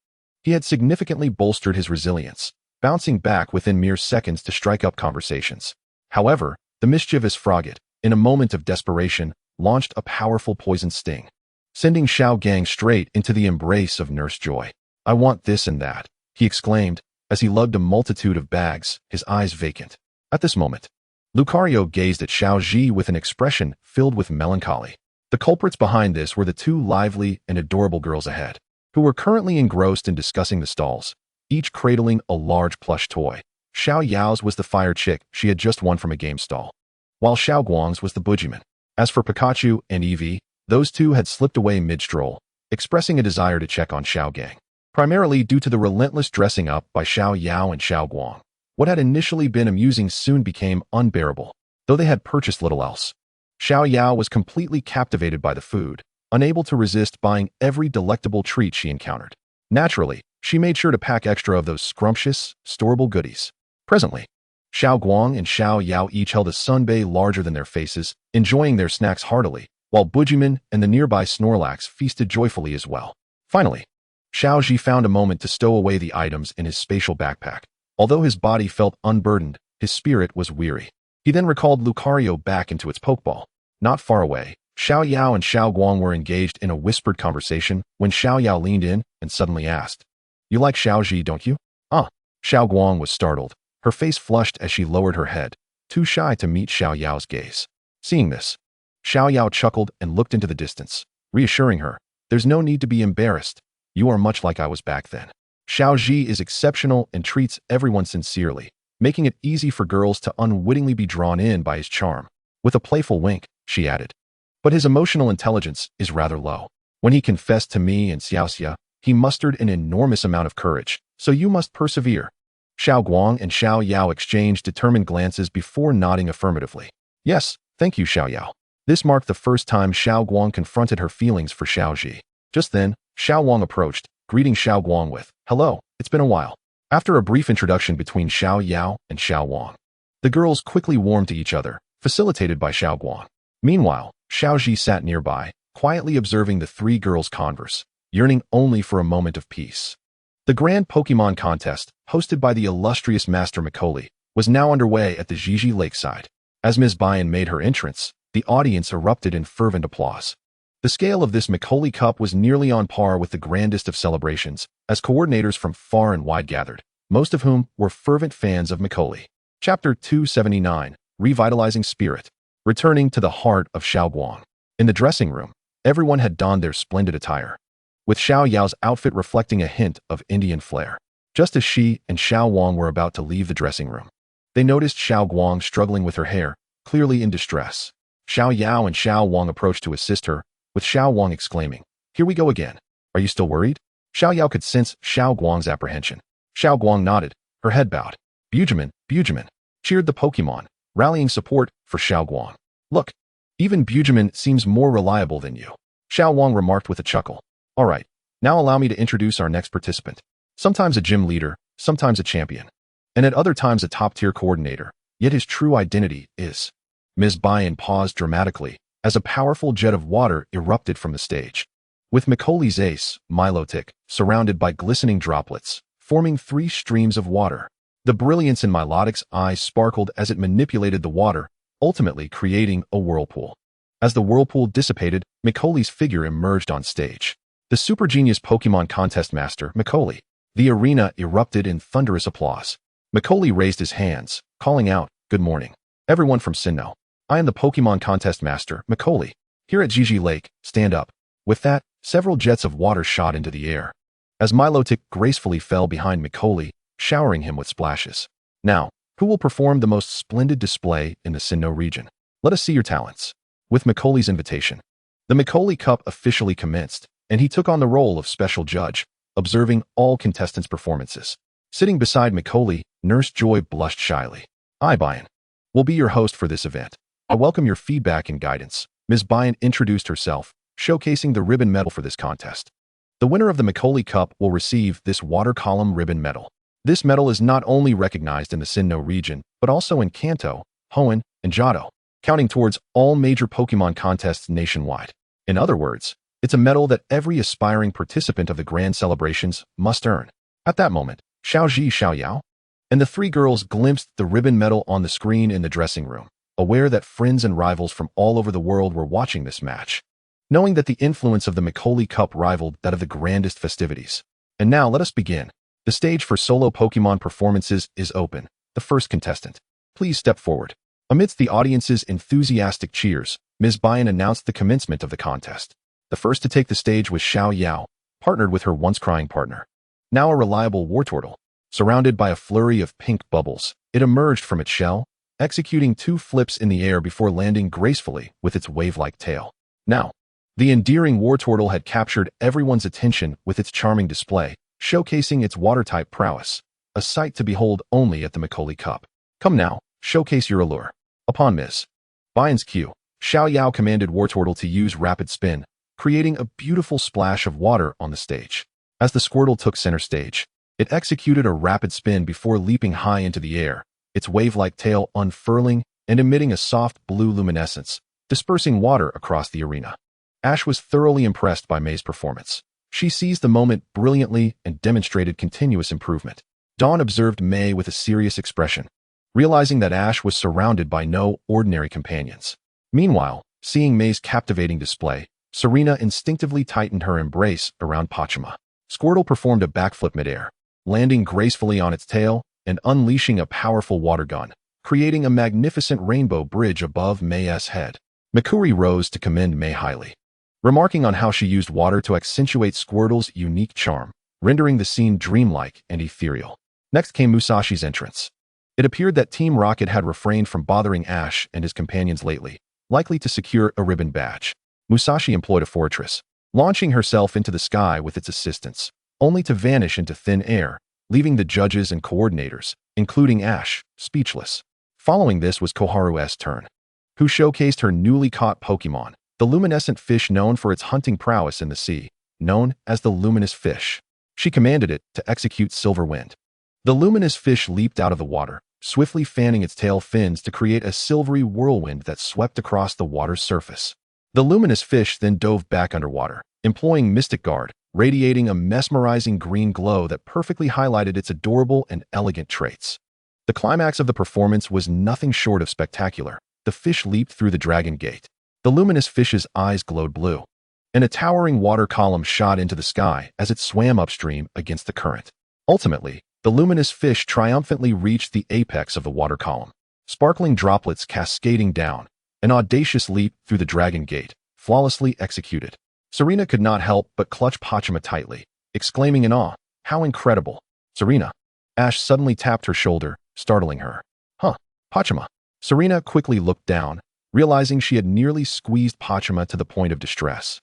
He had significantly bolstered his resilience, bouncing back within mere seconds to strike up conversations. However, the mischievous Frogget, in a moment of desperation, launched a powerful poison sting, sending Xiao Gang straight into the embrace of Nurse Joy. I want this and that, he exclaimed, as he lugged a multitude of bags, his eyes vacant. At this moment, Lucario gazed at Xiao Ji with an expression filled with melancholy. The culprits behind this were the two lively and adorable girls ahead, who were currently engrossed in discussing the stalls, each cradling a large plush toy. Xiao Yao's was the fire chick she had just won from a game stall, while Xiao Guang's was the boogeyman. As for Pikachu and Eevee, those two had slipped away mid-stroll, expressing a desire to check on Xiao Gang, primarily due to the relentless dressing up by Xiao Yao and Xiao Guang. What had initially been amusing soon became unbearable, though they had purchased little else. Xiao Yao was completely captivated by the food, unable to resist buying every delectable treat she encountered. Naturally, she made sure to pack extra of those scrumptious, storable goodies. Presently, Xiao Guang and Xiao Yao each held a sunbae larger than their faces, enjoying their snacks heartily, while Boogeyman and the nearby Snorlax feasted joyfully as well. Finally, Xiao Ji found a moment to stow away the items in his spatial backpack. Although his body felt unburdened, his spirit was weary. He then recalled Lucario back into its Pokeball. Not far away, Xiao Yao and Xiao Guang were engaged in a whispered conversation when Xiao Yao leaned in and suddenly asked, You like Xiaoji, don't you? Ah. Xiao Guang was startled. Her face flushed as she lowered her head, too shy to meet Xiao Yao's gaze. Seeing this, Xiao Yao chuckled and looked into the distance, reassuring her, "There's no need to be embarrassed. You are much like I was back then." Xiao Ji is exceptional and treats everyone sincerely, making it easy for girls to unwittingly be drawn in by his charm. With a playful wink, she added, "But his emotional intelligence is rather low. When he confessed to me and Xiaoxia, he mustered an enormous amount of courage, so you must persevere." Xiao Guang and Xiao Yao exchanged determined glances before nodding affirmatively. "Yes, thank you, Xiao Yao." This marked the first time Xiao Guang confronted her feelings for Xiao Ji. Just then, Xiao Wang approached, greeting Xiao Guang with, "Hello, it's been a while." After a brief introduction between Xiao Yao and Xiao Wang, the girls quickly warmed to each other, facilitated by Xiao Guang. Meanwhile, Xiao Ji sat nearby, quietly observing the three girls converse, yearning only for a moment of peace. The Grand Pokémon Contest, hosted by the illustrious Master Macaulay, was now underway at the Jiji Lakeside. As Ms. Bayan made her entrance, the audience erupted in fervent applause. The scale of this Macaulay Cup was nearly on par with the grandest of celebrations, as coordinators from far and wide gathered, most of whom were fervent fans of Macaulay. Chapter 279, Revitalizing Spirit. Returning to the heart of Xiao Guang. In the dressing room, everyone had donned their splendid attire, with Xiao Yao's outfit reflecting a hint of Indian flair. Just as she and Xiao Wang were about to leave the dressing room, they noticed Xiao Guang struggling with her hair, clearly in distress. Xiao Yao and Xiao Wang approached to assist her, with Xiao Wang exclaiming, "Here we go again. Are you still worried?" Xiao Yao could sense Xiao Guang's apprehension. Xiao Guang nodded, her head bowed. "Bujuman, Bujuman," cheered the Pokemon, rallying support for Xiao Guang. "Look, even Bujuman seems more reliable than you," Xiao Wang remarked with a chuckle. "All right, now allow me to introduce our next participant. Sometimes a gym leader, sometimes a champion, and at other times a top-tier coordinator, yet his true identity is..." Ms. Bayan paused dramatically as a powerful jet of water erupted from the stage, with Macaulay's ace, Milotic, surrounded by glistening droplets, forming 3 streams of water. The brilliance in Milotic's eyes sparkled as it manipulated the water, ultimately creating a whirlpool. As the whirlpool dissipated, Macaulay's figure emerged on stage. The super genius Pokemon Contest Master, Macaulay. The arena erupted in thunderous applause. Macaulay raised his hands, calling out, "Good morning, everyone from Sinnoh. I am the Pokemon Contest Master, Macaulay. Here at Jiji Lake, stand up." With that, several jets of water shot into the air, as Milotic gracefully fell behind Macaulay, showering him with splashes. "Now, who will perform the most splendid display in the Sinnoh region? Let us see your talents." With Macaulay's invitation, the Macaulay Cup officially commenced, and he took on the role of special judge, observing all contestants' performances. Sitting beside Macaulay, Nurse Joy blushed shyly. "I, Bayan, will be your host for this event. I welcome your feedback and guidance." Ms. Bayan introduced herself, showcasing the ribbon medal for this contest. The winner of the Macaulay Cup will receive this water column ribbon medal. This medal is not only recognized in the Sinnoh region, but also in Kanto, Hoenn, and Johto, counting towards all major Pokemon contests nationwide. In other words, it's a medal that every aspiring participant of the grand celebrations must earn. At that moment, Xiaoji, Xiao Yao, and the 3 girls glimpsed the ribbon medal on the screen in the dressing room, aware that friends and rivals from all over the world were watching this match, knowing that the influence of the Macaulay Cup rivaled that of the grandest festivities. And now let us begin. The stage for solo Pokemon performances is open. The first contestant, please step forward. Amidst the audience's enthusiastic cheers, Ms. Bayan announced the commencement of the contest. The first to take the stage was Xiao Yao, partnered with her once-crying partner. Now a reliable Wartortle, surrounded by a flurry of pink bubbles, it emerged from its shell, executing 2 flips in the air before landing gracefully with its wave-like tail. Now, the endearing Wartortle had captured everyone's attention with its charming display, showcasing its water-type prowess, a sight to behold only at the Macaulay Cup. "Come now, showcase your allure." Upon Ms. Bayan's cue, Xiao Yao commanded Wartortle to use rapid spin, creating a beautiful splash of water on the stage. As the Squirtle took center stage, it executed a rapid spin before leaping high into the air, its wave-like tail unfurling and emitting a soft blue luminescence, dispersing water across the arena. Ash was thoroughly impressed by May's performance. She seized the moment brilliantly and demonstrated continuous improvement. Dawn observed May with a serious expression, realizing that Ash was surrounded by no ordinary companions. Meanwhile, seeing May's captivating display, Serena instinctively tightened her embrace around Pachima. Squirtle performed a backflip midair, landing gracefully on its tail and unleashing a powerful water gun, creating a magnificent rainbow bridge above May's head. Mikuri rose to commend May highly, remarking on how she used water to accentuate Squirtle's unique charm, rendering the scene dreamlike and ethereal. Next came Musashi's entrance. It appeared that Team Rocket had refrained from bothering Ash and his companions lately, likely to secure a ribbon badge. Musashi employed a fortress, launching herself into the sky with its assistance, only to vanish into thin air, leaving the judges and coordinators, including Ash, speechless. Following this was Koharu's turn, who showcased her newly caught Pokémon, the luminescent fish known for its hunting prowess in the sea, known as the luminous fish. She commanded it to execute Silver Wind. The luminous fish leaped out of the water, swiftly fanning its tail fins to create a silvery whirlwind that swept across the water's surface. The luminous fish then dove back underwater, employing Mystic Guard, radiating a mesmerizing green glow that perfectly highlighted its adorable and elegant traits. The climax of the performance was nothing short of spectacular. The fish leaped through the dragon gate. The luminous fish's eyes glowed blue, and a towering water column shot into the sky as it swam upstream against the current. Ultimately, the luminous fish triumphantly reached the apex of the water column, sparkling droplets cascading down, an audacious leap through the dragon gate, flawlessly executed. Serena could not help but clutch Pachima tightly, exclaiming in awe, "How incredible!" "Serena!" Ash suddenly tapped her shoulder, startling her. "Huh, Pachima." Serena quickly looked down, realizing she had nearly squeezed Pachima to the point of distress,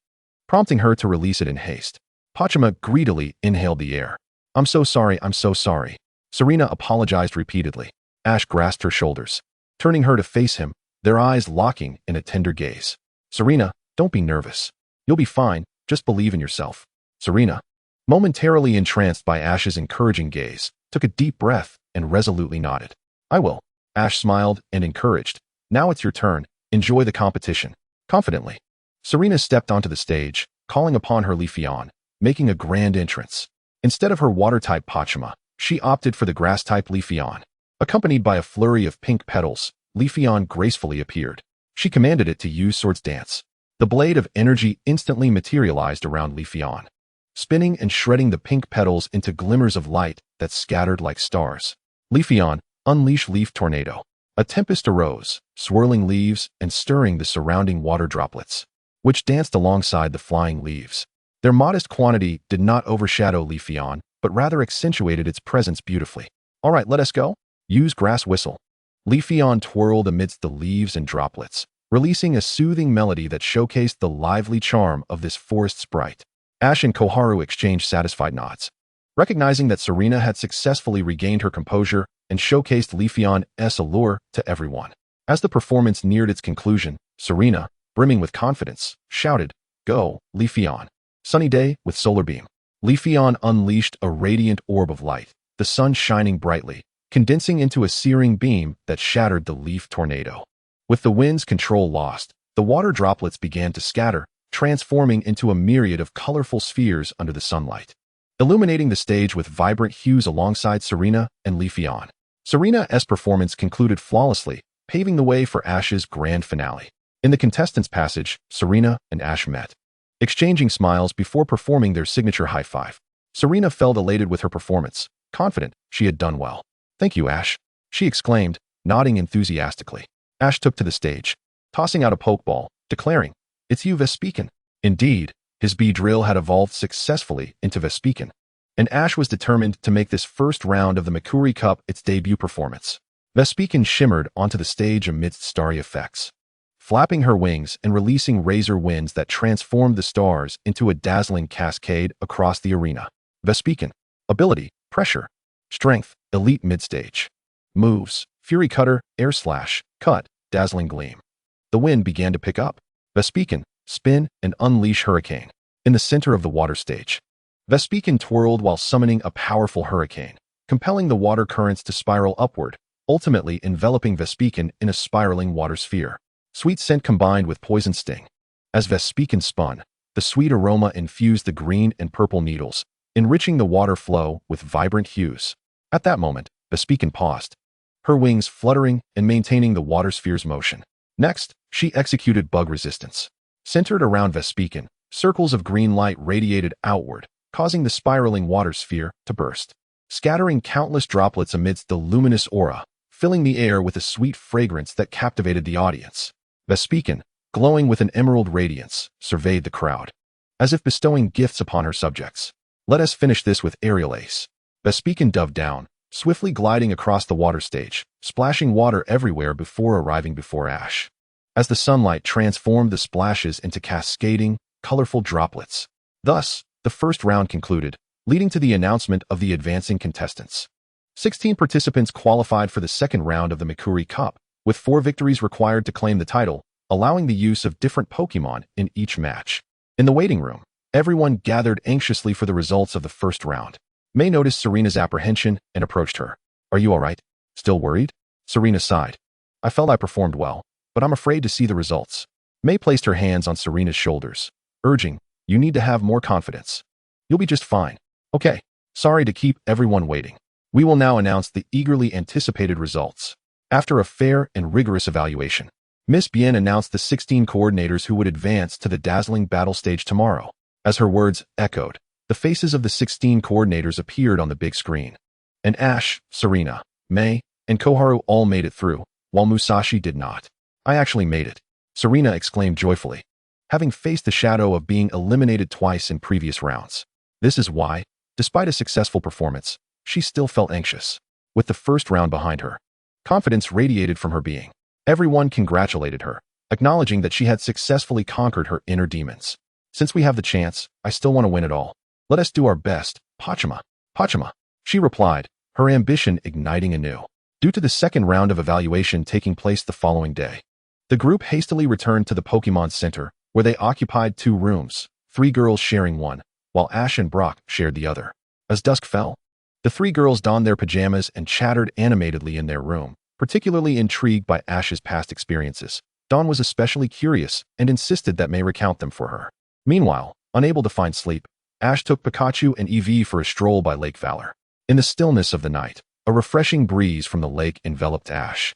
prompting her to release it in haste. Pachima greedily inhaled the air. I'm so sorry. Serena apologized repeatedly. Ash grasped her shoulders, turning her to face him, their eyes locking in a tender gaze. "Serena, don't be nervous. You'll be fine, just believe in yourself." Serena, momentarily entranced by Ash's encouraging gaze, took a deep breath and resolutely nodded. "I will." Ash smiled and encouraged. "Now it's your turn. Enjoy the competition." Confidently, Serena stepped onto the stage, calling upon her Leafeon, making a grand entrance. Instead of her water-type Pachima, she opted for the grass-type Leafeon. Accompanied by a flurry of pink petals, Leafeon gracefully appeared. She commanded it to use Swords Dance. The blade of energy instantly materialized around Leafeon, spinning and shredding the pink petals into glimmers of light that scattered like stars. Leafeon, unleash Leaf Tornado. A tempest arose, swirling leaves and stirring the surrounding water droplets, which danced alongside the flying leaves. Their modest quantity did not overshadow Leafeon, but rather accentuated its presence beautifully. "All right, let us go." Use Grass Whistle. Leafeon twirled amidst the leaves and droplets, releasing a soothing melody that showcased the lively charm of this forest sprite. Ash and Koharu exchanged satisfied nods, recognizing that Serena had successfully regained her composure and showcased Leafeon's allure to everyone. As the performance neared its conclusion, Serena, brimming with confidence, shouted, "Go, Leafeon." Sunny day with solar beam. Leafeon unleashed a radiant orb of light, the sun shining brightly, condensing into a searing beam that shattered the leaf tornado. With the wind's control lost, the water droplets began to scatter, transforming into a myriad of colorful spheres under the sunlight, illuminating the stage with vibrant hues alongside Serena and Leafeon. Serena's performance concluded flawlessly, paving the way for Ash's grand finale. In the contestants' passage, Serena and Ash met, exchanging smiles before performing their signature high five. Serena felt elated with her performance, confident she had done well. "Thank you, Ash," she exclaimed, nodding enthusiastically. Ash took to the stage, tossing out a Pokeball, declaring, "It's you, Vespiquen." Indeed, his Beedrill had evolved successfully into Vespiquen, and Ash was determined to make this first round of the Mikuri Cup its debut performance. Vespiquen shimmered onto the stage amidst starry effects, flapping her wings and releasing razor winds that transformed the stars into a dazzling cascade across the arena. Vespiquen. Ability, Pressure. Strength, Elite Midstage. Moves, Fury Cutter, Air Slash, Cut, Dazzling Gleam. The wind began to pick up. Vespiquen, Spin and Unleash Hurricane. In the center of the water stage, Vespiquen twirled while summoning a powerful hurricane, compelling the water currents to spiral upward, ultimately enveloping Vespiquen in a spiraling water sphere. Sweet scent combined with poison sting. As Vespiquen spun, the sweet aroma infused the green and purple needles, enriching the water flow with vibrant hues. At that moment, Vespiquen paused, her wings fluttering and maintaining the water sphere's motion. Next, she executed Bug Resistance. Centered around Vespiquen, circles of green light radiated outward, causing the spiraling water sphere to burst, scattering countless droplets amidst the luminous aura, filling the air with a sweet fragrance that captivated the audience. Vespiquen, glowing with an emerald radiance, surveyed the crowd, as if bestowing gifts upon her subjects. Let us finish this with aerial ace. Vespiquen dove down, swiftly gliding across the water stage, splashing water everywhere before arriving before Ash. As the sunlight transformed the splashes into cascading, colorful droplets. Thus, the first round concluded, leading to the announcement of the advancing contestants. 16 participants qualified for the second round of the Mikuri Cup, with 4 victories required to claim the title, allowing the use of different Pokémon in each match. In the waiting room, everyone gathered anxiously for the results of the first round. May noticed Serena's apprehension and approached her. "Are you all right? Still worried?" Serena sighed. "I felt I performed well, but I'm afraid to see the results." May placed her hands on Serena's shoulders, urging, "You need to have more confidence. You'll be just fine." "Okay, sorry to keep everyone waiting. We will now announce the eagerly anticipated results." After a fair and rigorous evaluation, Miss Bien announced the 16 coordinators who would advance to the dazzling battle stage tomorrow. As her words echoed, the faces of the 16 coordinators appeared on the big screen. And Ash, Serena, May, and Koharu all made it through, while Musashi did not. "I actually made it," Serena exclaimed joyfully, having faced the shadow of being eliminated twice in previous rounds. This is why, despite a successful performance, she still felt anxious. With the first round behind her, confidence radiated from her being. Everyone congratulated her, acknowledging that she had successfully conquered her inner demons. "Since we have the chance, I still want to win it all. Let us do our best, Pachima." "Pachima," she replied, her ambition igniting anew. Due to the second round of evaluation taking place the following day, the group hastily returned to the Pokémon Center, where they occupied 2 rooms, 3 girls sharing one, while Ash and Brock shared the other. As dusk fell, the 3 girls donned their pajamas and chattered animatedly in their room, particularly intrigued by Ash's past experiences. Dawn was especially curious and insisted that May recount them for her. Meanwhile, unable to find sleep, Ash took Pikachu and Eevee for a stroll by Lake Valor. In the stillness of the night, a refreshing breeze from the lake enveloped Ash,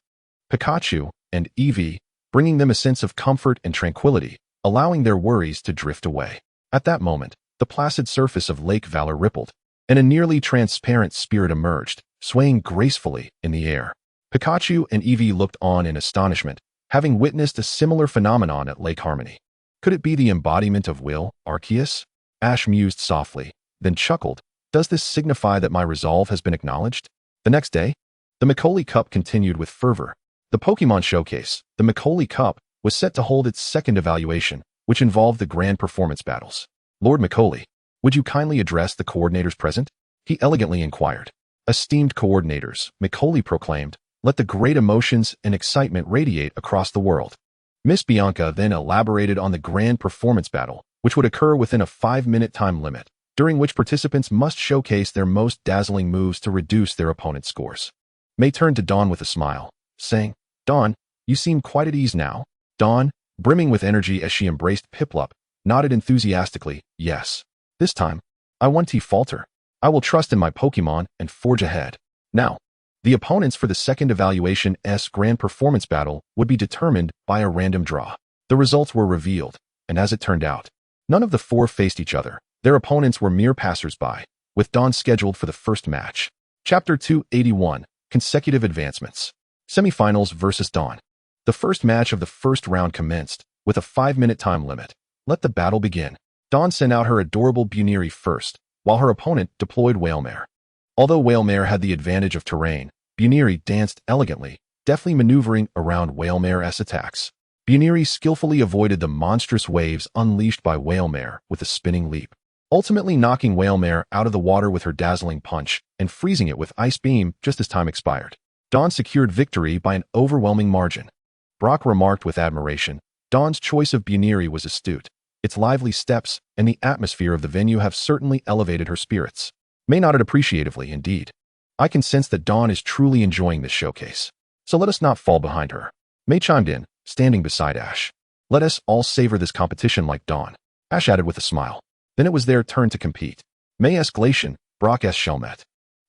Pikachu, and Eevee, bringing them a sense of comfort and tranquility, allowing their worries to drift away. At that moment, the placid surface of Lake Valor rippled, and a nearly transparent spirit emerged, swaying gracefully in the air. Pikachu and Eevee looked on in astonishment, having witnessed a similar phenomenon at Lake Harmony. Could it be the embodiment of will, Arceus? Ash mused softly, then chuckled. Does this signify that my resolve has been acknowledged? The next day, the Macaulay Cup continued with fervor. The Pokémon Showcase, the Macaulay Cup, was set to hold its second evaluation, which involved the grand performance battles. "Lord Macaulay, would you kindly address the coordinators present?" he elegantly inquired. "Esteemed coordinators," Macaulay proclaimed, "let the great emotions and excitement radiate across the world." Miss Bianca then elaborated on the grand performance battle, which would occur within a 5-minute time limit, during which participants must showcase their most dazzling moves to reduce their opponent's scores. May turned to Dawn with a smile, saying, "Dawn, you seem quite at ease now." Dawn, brimming with energy as she embraced Piplup, nodded enthusiastically, "Yes. This time, I won't falter. I will trust in my Pokémon and forge ahead." Now, the opponents for the second evaluation's grand performance battle would be determined by a random draw. The results were revealed, and as it turned out, none of the 4 faced each other. Their opponents were mere passers-by, with Dawn scheduled for the first match. Chapter 281, Consecutive Advancements. Semifinals versus Dawn. The first match of the first round commenced, with a 5-minute time limit. Let the battle begin. Dawn sent out her adorable Buneary first, while her opponent deployed Wailmare. Although Wailmare had the advantage of terrain, Buneary danced elegantly, deftly maneuvering around Wailmare's attacks. Buneary skillfully avoided the monstrous waves unleashed by Wailmare with a spinning leap, ultimately knocking Wailmare out of the water with her dazzling punch and freezing it with Ice Beam just as time expired. Dawn secured victory by an overwhelming margin. Brock remarked with admiration, "Dawn's choice of Buneary was astute. Its lively steps and the atmosphere of the venue have certainly elevated her spirits." May nodded appreciatively, "Indeed. I can sense that Dawn is truly enjoying this showcase. So let us not fall behind her." May chimed in, standing beside Ash. "Let us all savor this competition like Dawn," Ash added with a smile. Then it was their turn to compete. May's Glacian, Brock's Shelmet,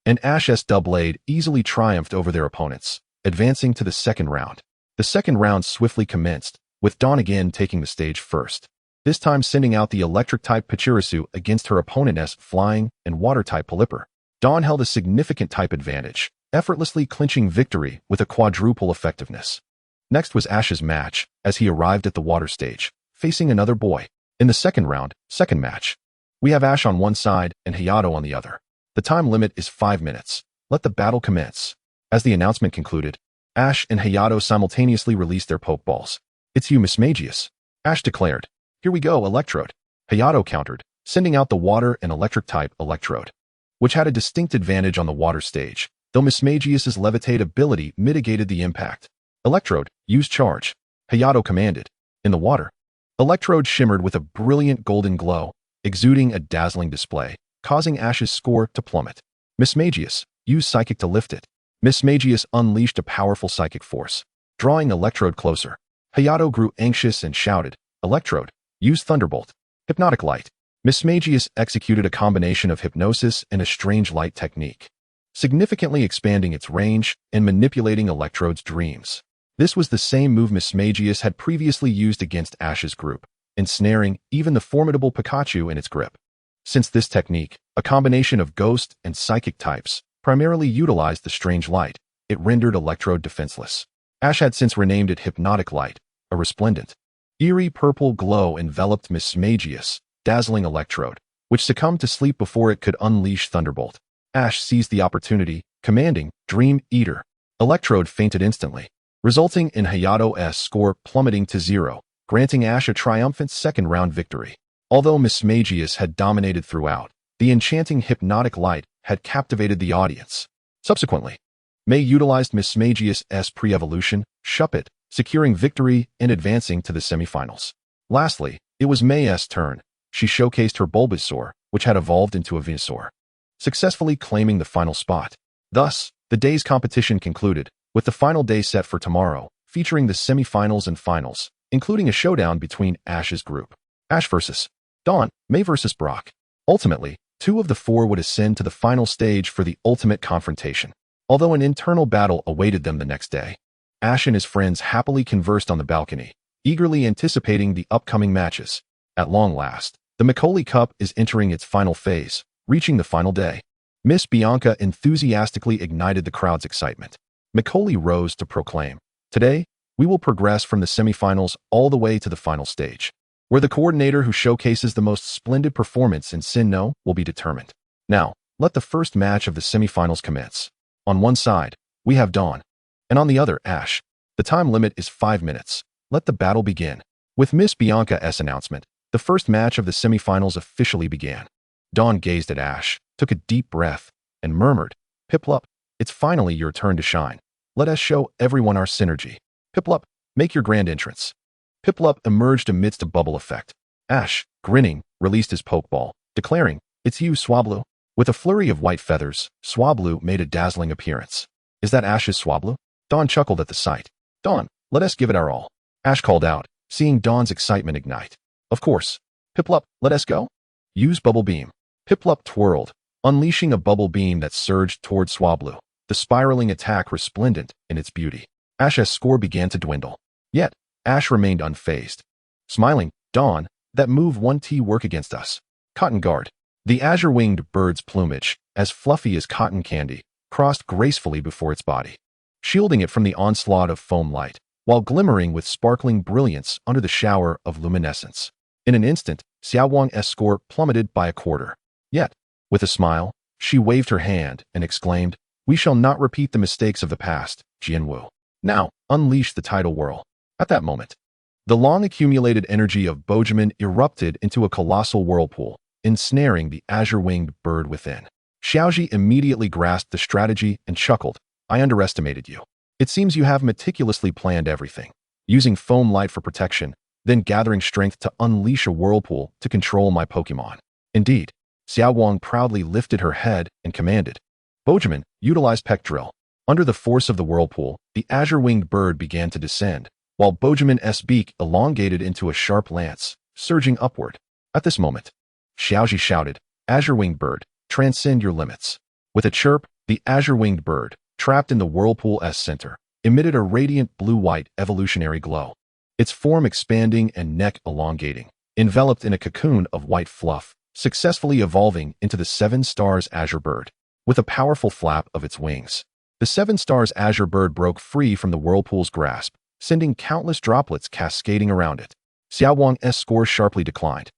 and Ash's Doublade easily triumphed over their opponents, advancing to the second round. The second round swiftly commenced, with Dawn again taking the stage first. this time sending out the electric-type Pachirisu against her opponent's flying and water-type Pelipper. Dawn held a significant type advantage, effortlessly clinching victory with a quadruple effectiveness. Next was Ash's match, as he arrived at the water stage, facing another boy. In the second round, second match, we have Ash on one side and Hayato on the other. The time limit is 5 minutes. Let the battle commence. As the announcement concluded, Ash and Hayato simultaneously released their Pokeballs. It's you, Mismagius. Ash declared. Here we go, Electrode. Hayato countered, sending out the water and electric-type Electrode, which had a distinct advantage on the water stage, though Mismagius's levitate ability mitigated the impact. Electrode, use charge. Hayato commanded. In the water, Electrode shimmered with a brilliant golden glow, exuding a dazzling display, causing Ash's score to plummet. Mismagius, use Psychic to lift it. Mismagius unleashed a powerful psychic force, drawing Electrode closer. Hayato grew anxious and shouted, Electrode, use Thunderbolt. Hypnotic Light. Mismagius executed a combination of hypnosis and a strange light technique, significantly expanding its range and manipulating Electrode's dreams. This was the same move Mismagius had previously used against Ash's group, ensnaring even the formidable Pikachu in its grip. Since this technique, a combination of ghost and psychic types, primarily utilized the strange light, it rendered Electrode defenseless. Ash had since renamed it Hypnotic Light, a resplendent, eerie purple glow enveloped Mismagius, dazzling Electrode, which succumbed to sleep before it could unleash Thunderbolt. Ash seized the opportunity, commanding, Dream Eater. Electrode fainted instantly, resulting in Hayato's score plummeting to 0, granting Ash a triumphant second-round victory. Although Mismagius had dominated throughout, the enchanting Hypnotic Light had captivated the audience. Subsequently, May utilized Mismagius' pre-evolution, Shuppet, securing victory and advancing to the semifinals. Lastly, it was May's turn. She showcased her Bulbasaur, which had evolved into a Venusaur, successfully claiming the final spot. Thus, the day's competition concluded, with the final day set for tomorrow, featuring the semifinals and finals, including a showdown between Ash's group. Ash vs. Dawn, May vs. Brock. Ultimately, 2 of the 4 would ascend to the final stage for the ultimate confrontation. Although an internal battle awaited them the next day, Ash and his friends happily conversed on the balcony, eagerly anticipating the upcoming matches. At long last, the Macaulay Cup is entering its final phase, reaching the final day. Miss Bianca enthusiastically ignited the crowd's excitement. Macaulay rose to proclaim, Today, we will progress from the semifinals all the way to the final stage, where the coordinator who showcases the most splendid performance in Sinnoh will be determined. Now, let the first match of the semifinals commence. On one side, we have Dawn, and on the other, Ash. The time limit is 5 minutes. Let the battle begin. With Miss Bianca's announcement, the first match of the semifinals officially began. Dawn gazed at Ash, took a deep breath, and murmured, Piplup, it's finally your turn to shine. Let us show everyone our synergy. Piplup, make your grand entrance. Piplup emerged amidst a bubble effect. Ash, grinning, released his Pokeball, declaring, It's you, Swablu. With a flurry of white feathers, Swablu made a dazzling appearance. Is that Ash's Swablu? Dawn chuckled at the sight. Dawn, let us give it our all. Ash called out, seeing Dawn's excitement ignite. Of course. Piplup, let us go. Use Bubble Beam. Piplup twirled, unleashing a bubble beam that surged toward Swablu, the spiraling attack resplendent in its beauty. Ash's score began to dwindle. Yet, Ash remained unfazed. Smiling, Dawn, that move won't work against us. Cotton Guard. The azure-winged bird's plumage, as fluffy as cotton candy, crossed gracefully before its body, shielding it from the onslaught of foam light, while glimmering with sparkling brilliance under the shower of luminescence. In an instant, Xiaowang's score plummeted by a quarter. Yet, with a smile, she waved her hand and exclaimed, We shall not repeat the mistakes of the past, Jianwu. Now, unleash the tidal whirl. At that moment, the long-accumulated energy of Bojamin erupted into a colossal whirlpool, ensnaring the azure-winged bird within. Xiaoji immediately grasped the strategy and chuckled, I underestimated you. It seems you have meticulously planned everything, using foam light for protection, then gathering strength to unleash a whirlpool to control my Pokémon. Indeed, Xiaowang proudly lifted her head and commanded, Bojamin, utilize Peck Drill. Under the force of the whirlpool, the azure-winged bird began to descend, while Bojamin's beak elongated into a sharp lance, surging upward. At this moment, Xiaoji shouted, Azure-winged bird, transcend your limits. With a chirp, the azure-winged bird, trapped in the whirlpool's center, emitted a radiant blue-white evolutionary glow, its form expanding and neck elongating. enveloped in a cocoon of white fluff, successfully evolving into the 7 Stars Azure Bird. With a powerful flap of its wings, the 7 Stars Azure Bird broke free from the whirlpool's grasp, sending countless droplets cascading around it. Xiaowang's score sharply declined,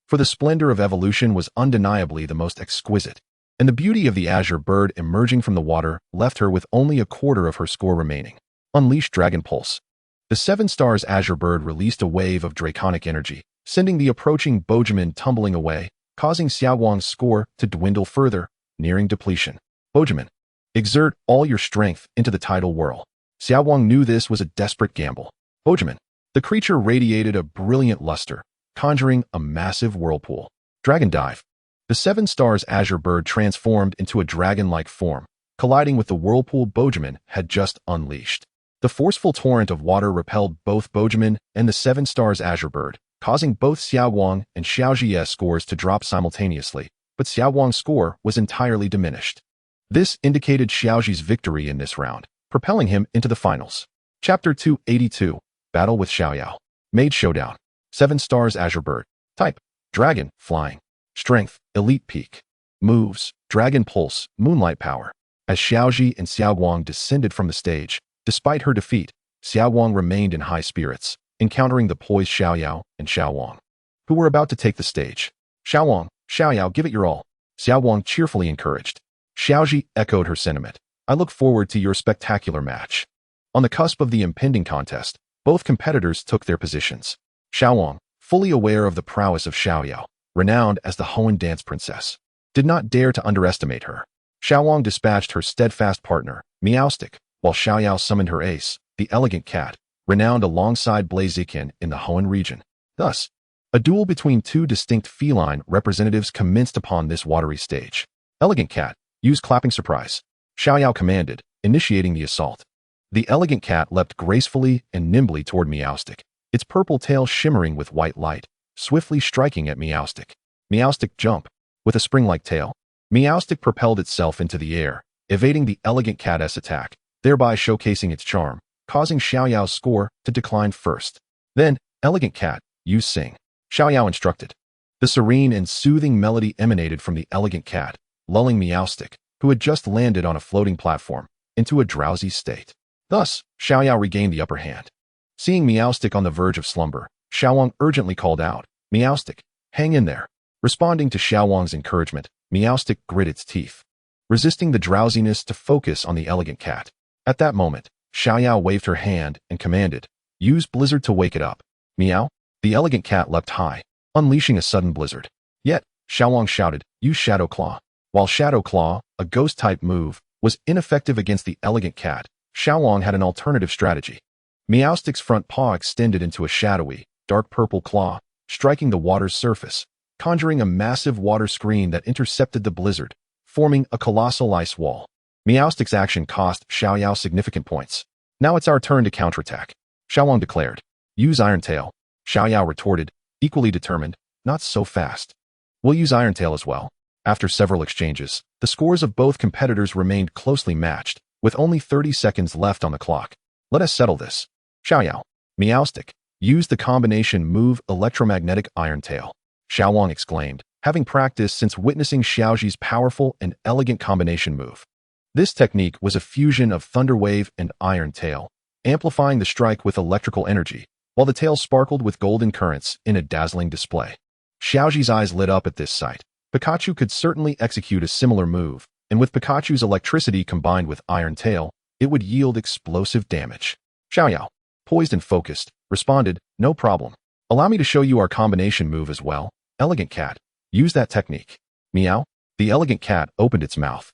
for the splendor of evolution was undeniably the most exquisite, and the beauty of the Azure Bird emerging from the water left her with only a quarter of her score remaining. Unleash Dragon Pulse. The 7 Stars Azure Bird released a wave of draconic energy, sending the approaching Pokémon tumbling away, causing Xiaowang's score to dwindle further, nearing depletion. Pokémon, exert all your strength into the tidal whirl. Xiaowang knew this was a desperate gamble. Pokémon. The creature radiated a brilliant luster, conjuring a massive whirlpool. Dragon Dive. The 7 Stars Azure Bird transformed into a dragon-like form, colliding with the whirlpool Pokémon had just unleashed. The forceful torrent of water repelled both Pokémon and the 7 Stars Azure Bird, causing both Xiaowang and Xiaoji's scores to drop simultaneously, but Xiaowang's score was entirely diminished. This indicated Xiaoji's victory in this round, propelling him into the finals. Chapter 282, Battle with Xiaoyao. Mage Showdown. 7 Stars Azure Bird. Type, Dragon, Flying. Strength, Elite Peak. Moves, Dragon Pulse, Moonlight Power. As Xiaoji and Xiaowang descended from the stage, despite her defeat, Xiaowang remained in high spirits, encountering the poised Xiaoyao and Xiaowang, who were about to take the stage. Xiaoyao, give it your all. Xiaowang cheerfully encouraged. Xiaoji echoed her sentiment. I look forward to your spectacular match. On the cusp of the impending contest, both competitors took their positions. Xiaowang, fully aware of the prowess of Xiaoyao, renowned as the Hoenn dance princess, did not dare to underestimate her. Xiaowang dispatched her steadfast partner, Meowstic, while Xiaoyao summoned her ace, the elegant cat, renowned alongside Blaziken in the Hoenn region. Thus, a duel between 2 distinct feline representatives commenced upon this watery stage. Elegant cat, use clapping surprise. Xiaoyao commanded, initiating the assault. The elegant cat leapt gracefully and nimbly toward Meowstic, its purple tail shimmering with white light, swiftly striking at Meowstic. Meowstic jump. With a spring-like tail, Meowstic propelled itself into the air, evading the elegant cat's attack, thereby showcasing its charm, causing Xiaoyao's score to decline first. Then, elegant cat, use sing. Xiaoyao instructed. The serene and soothing melody emanated from the elegant cat, lulling Meowstic, who had just landed on a floating platform, into a drowsy state. Thus, Xiaoyao regained the upper hand. Seeing Meowstic on the verge of slumber, Xiaowang urgently called out, Meowstic, hang in there. Responding to Xiaowang's encouragement, Meowstic grit its teeth, resisting the drowsiness to focus on the elegant cat. At that moment, Xiaoyao waved her hand and commanded, use blizzard to wake it up. Meow. The elegant cat leapt high, unleashing a sudden blizzard. Yet, Xiaowang shouted, use Shadow Claw. While Shadow Claw, a ghost-type move, was ineffective against the elegant cat, Xiaowang had an alternative strategy. Meowstic's front paw extended into a shadowy, dark purple claw, striking the water's surface, conjuring a massive water screen that intercepted the blizzard, forming a colossal ice wall. Meowstic's action cost Xiaoyao significant points. Now it's our turn to counterattack, Xiaowang declared. Use Iron Tail. Xiaoyao retorted, equally determined, not so fast. We'll use Iron Tail as well. After several exchanges, the scores of both competitors remained closely matched, with only 30 seconds left on the clock. Let us settle this. Xiaoyao. Meowstic, use the combination move Electromagnetic Iron Tail. Xiaowang exclaimed, having practiced since witnessing Xiaoji's powerful and elegant combination move. This technique was a fusion of Thunder Wave and Iron Tail, amplifying the strike with electrical energy, while the tail sparkled with golden currents in a dazzling display. Xiaoji's eyes lit up at this sight. Pikachu could certainly execute a similar move, and with Pikachu's electricity combined with Iron Tail, it would yield explosive damage. Xiaoyao, poised and focused, responded, no problem. Allow me to show you our combination move as well. Elegant cat, use that technique. Meow. The elegant cat opened its mouth,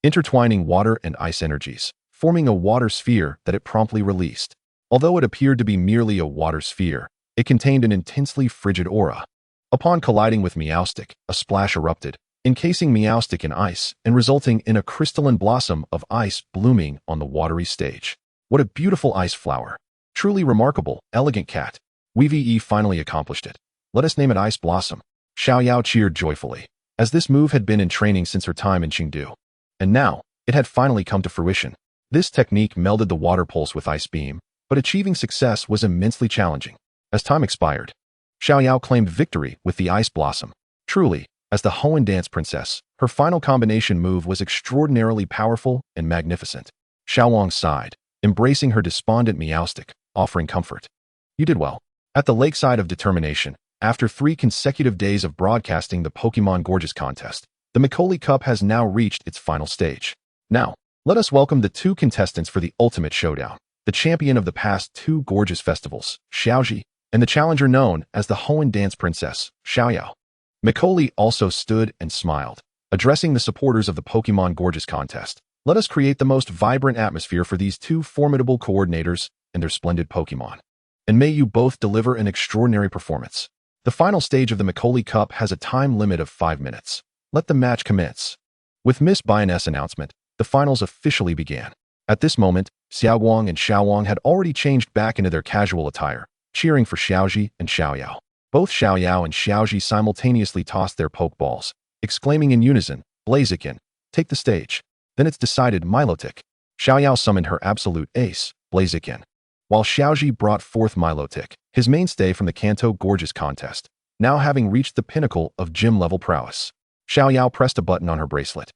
intertwining water and ice energies, forming a water sphere that it promptly released. Although it appeared to be merely a water sphere, it contained an intensely frigid aura. Upon colliding with Meowstic, a splash erupted, encasing Meowstic in ice and resulting in a crystalline blossom of ice blooming on the watery stage. What a beautiful ice flower. Truly remarkable, elegant cat. We finally accomplished it. Let us name it Ice Blossom. Xiaoyao cheered joyfully, as this move had been in training since her time in Chengdu. And now, it had finally come to fruition. This technique melded the water pulse with Ice Beam, but achieving success was immensely challenging. As time expired, Xiaoyao claimed victory with the Ice Blossom. Truly, as the Hoenn Dance Princess, her final combination move was extraordinarily powerful and magnificent. Xiaowang sighed, embracing her despondent Meowstic, offering comfort. You did well. At the Lakeside of Determination, after 3 consecutive days of broadcasting the Pokémon Gorgeous contest, the Macaulay Cup has now reached its final stage. Now, let us welcome the 2 contestants for the ultimate showdown, the champion of the past 2 Gorgeous festivals, Xiaoji, and the challenger known as the Hoenn Dance Princess, Xiaoyao. Macaulay also stood and smiled, addressing the supporters of the Pokémon Gorgeous contest. Let us create the most vibrant atmosphere for these 2 formidable coordinators and their splendid Pokémon. And may you both deliver an extraordinary performance. The final stage of the Macaulay Cup has a time limit of 5 minutes. Let the match commence. With Miss Bayon's announcement, the finals officially began. At this moment, Xiaoguang and Xiaowang had already changed back into their casual attire, cheering for Xiaoji and Xiaoyao. Both Xiaoyao and Xiaoji simultaneously tossed their Pokeballs, exclaiming in unison, Blaziken, take the stage. Then it's decided Milotic. Xiaoyao summoned her absolute ace, Blaziken, while Xiaoji brought forth Milotic, his mainstay from the Kanto Gorgeous contest, now having reached the pinnacle of gym-level prowess. Xiaoyao pressed a button on her bracelet,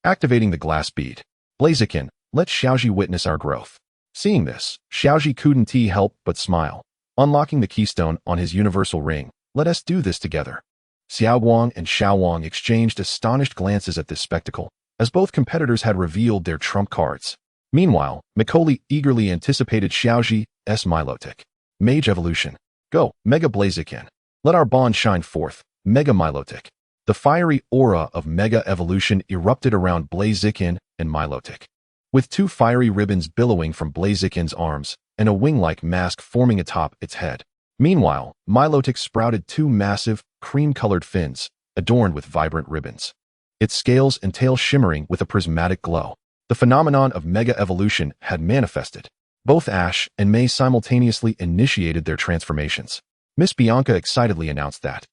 activating the glass bead. Blaziken, let Xiaoji witness our growth. Seeing this, Xiaoji couldn't help but smile, unlocking the keystone on his universal ring. Let us do this together. Xiaoguang and Xiaowang exchanged astonished glances at this spectacle, as both competitors had revealed their trump cards. Meanwhile, Macaulay eagerly anticipated Xiaoji's Milotic. Mage Evolution. Go, Mega Blaziken. Let our bond shine forth, Mega Milotic. The fiery aura of Mega Evolution erupted around Blaziken and Milotic, with 2 fiery ribbons billowing from Blaziken's arms and a wing-like mask forming atop its head. Meanwhile, Milotic sprouted 2 massive, cream-colored fins, adorned with vibrant ribbons, its scales and tail shimmering with a prismatic glow. The phenomenon of Mega Evolution had manifested. Both Ash and May simultaneously initiated their transformations. Miss Bianca excitedly announced that,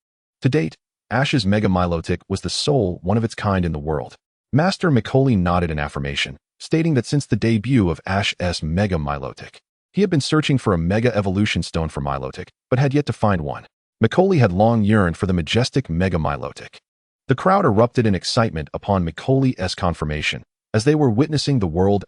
to date, Ash's Mega Milotic was the sole one of its kind in the world. Master Macaulay nodded in affirmation, stating that since the debut of Ash's Mega Milotic, he had been searching for a Mega Evolution Stone for Milotic, but had yet to find one. Macaulay had long yearned for the majestic Mega Milotic. The crowd erupted in excitement upon Macaulay's confirmation, as they were witnessing the world's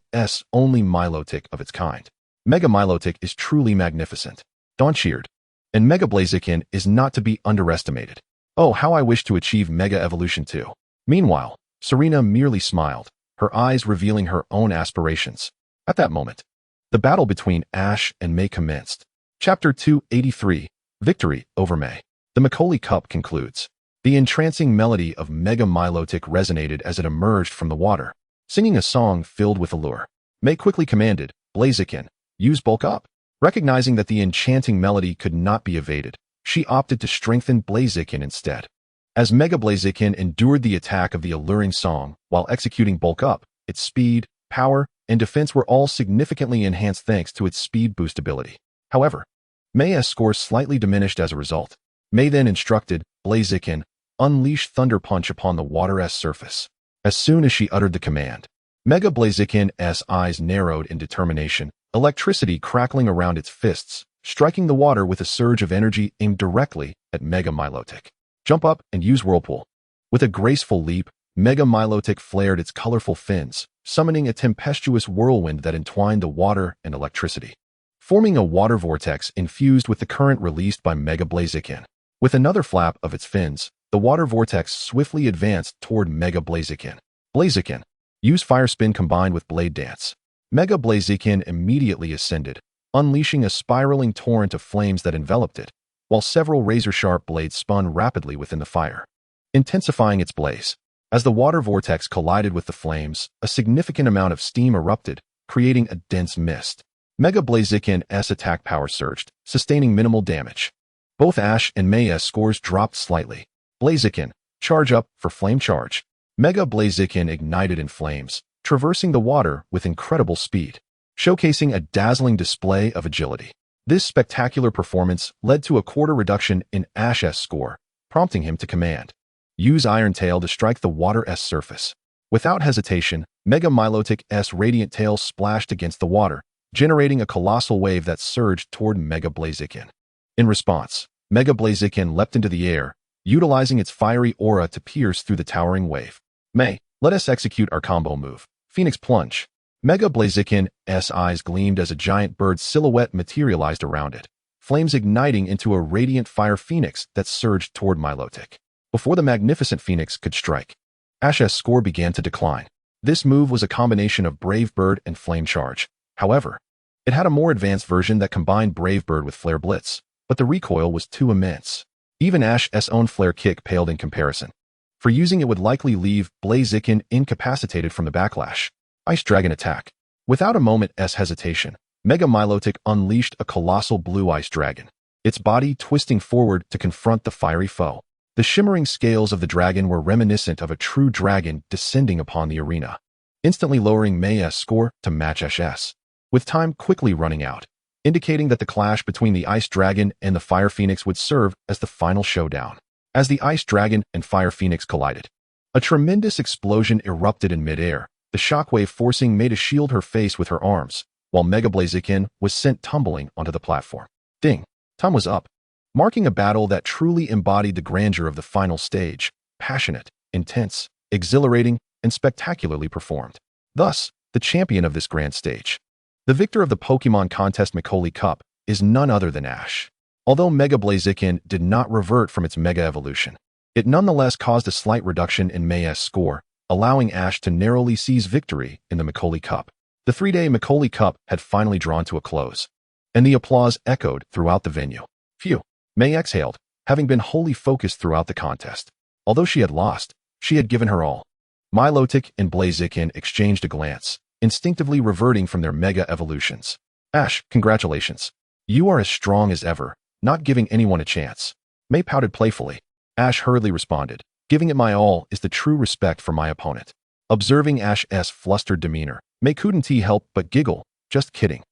only Milotic of its kind. Mega Milotic is truly magnificent. Dawn cheered. And Mega Blaziken is not to be underestimated. Oh, how I wish to achieve Mega Evolution too. Meanwhile, Serena merely smiled, her eyes revealing her own aspirations. At that moment, the battle between Ash and May commenced. Chapter 283, Victory over May. The Macaulay Cup concludes. The entrancing melody of Mega Milotic resonated as it emerged from the water, singing a song filled with allure. May quickly commanded, Blaziken, use Bulk Up. Recognizing that the enchanting melody could not be evaded, she opted to strengthen Blaziken instead. As Mega Blaziken endured the attack of the alluring song while executing Bulk Up, its speed, power, and defense were all significantly enhanced thanks to its speed boost ability. However, May's score slightly diminished as a result. May then instructed, Blaziken, unleash Thunder Punch upon the water's surface. As soon as she uttered the command, Mega Blaziken's eyes narrowed in determination, electricity crackling around its fists, striking the water with a surge of energy aimed directly at Mega Milotic. Jump up and use Whirlpool. With a graceful leap, Mega Milotic flared its colorful fins, summoning a tempestuous whirlwind that entwined the water and electricity, forming a water vortex infused with the current released by Mega Blaziken. With another flap of its fins, the water vortex swiftly advanced toward Mega Blaziken. Blaziken, use Fire Spin combined with Blade Dance. Mega Blaziken immediately ascended, unleashing a spiraling torrent of flames that enveloped it, while several razor-sharp blades spun rapidly within the fire, intensifying its blaze. As the water vortex collided with the flames, a significant amount of steam erupted, creating a dense mist. Mega Blaziken's attack power surged, sustaining minimal damage. Both Ash and May's scores dropped slightly. Blaziken, charge up for Flame Charge. Mega Blaziken ignited in flames, traversing the water with incredible speed, showcasing a dazzling display of agility. This spectacular performance led to a quarter reduction in Ash's score, prompting him to command, use Iron Tail to strike the water's surface. Without hesitation, Mega Milotic's radiant tail splashed against the water, generating a colossal wave that surged toward Mega Blaziken. In response, Mega Blaziken leapt into the air, utilizing its fiery aura to pierce through the towering wave. May, let us execute our combo move. Phoenix Plunge. Mega Blaziken's eyes gleamed as a giant bird silhouette materialized around it, flames igniting into a radiant fire phoenix that surged toward Milotic. Before the magnificent phoenix could strike, Ash's score began to decline. This move was a combination of Brave Bird and Flame Charge. However, it had a more advanced version that combined Brave Bird with Flare Blitz, but the recoil was too immense. Even Ash's own Flare Kick paled in comparison. For using it would likely leave Blaziken incapacitated from the backlash. Ice Dragon Attack. Without a moment's hesitation, Mega Milotic unleashed a colossal blue ice dragon, its body twisting forward to confront the fiery foe. The shimmering scales of the dragon were reminiscent of a true dragon descending upon the arena, instantly lowering May's score to match Ash's, with time quickly running out, indicating that the clash between the Ice Dragon and the Fire Phoenix would serve as the final showdown. As the Ice Dragon and Fire Phoenix collided, a tremendous explosion erupted in midair, the shockwave forcing May to shield her face with her arms, while Mega Blaziken was sent tumbling onto the platform. Ding! Time was up, marking a battle that truly embodied the grandeur of the final stage, passionate, intense, exhilarating, and spectacularly performed. Thus, the champion of this grand stage, the victor of the Pokémon Contest Macaulay Cup, is none other than Ash. Although Mega Blaziken did not revert from its Mega Evolution, it nonetheless caused a slight reduction in May's score, allowing Ash to narrowly seize victory in the Macaulay Cup. The 3-day Macaulay Cup had finally drawn to a close, and the applause echoed throughout the venue. Phew! May exhaled, having been wholly focused throughout the contest. Although she had lost, she had given her all. Milotic and Blaziken exchanged a glance, instinctively reverting from their Mega Evolutions. Ash, congratulations. You are as strong as ever, not giving anyone a chance. May pouted playfully. Ash hurriedly responded, giving it my all is the true respect for my opponent. Observing Ash's flustered demeanor, May couldn't help but giggle. Just kidding.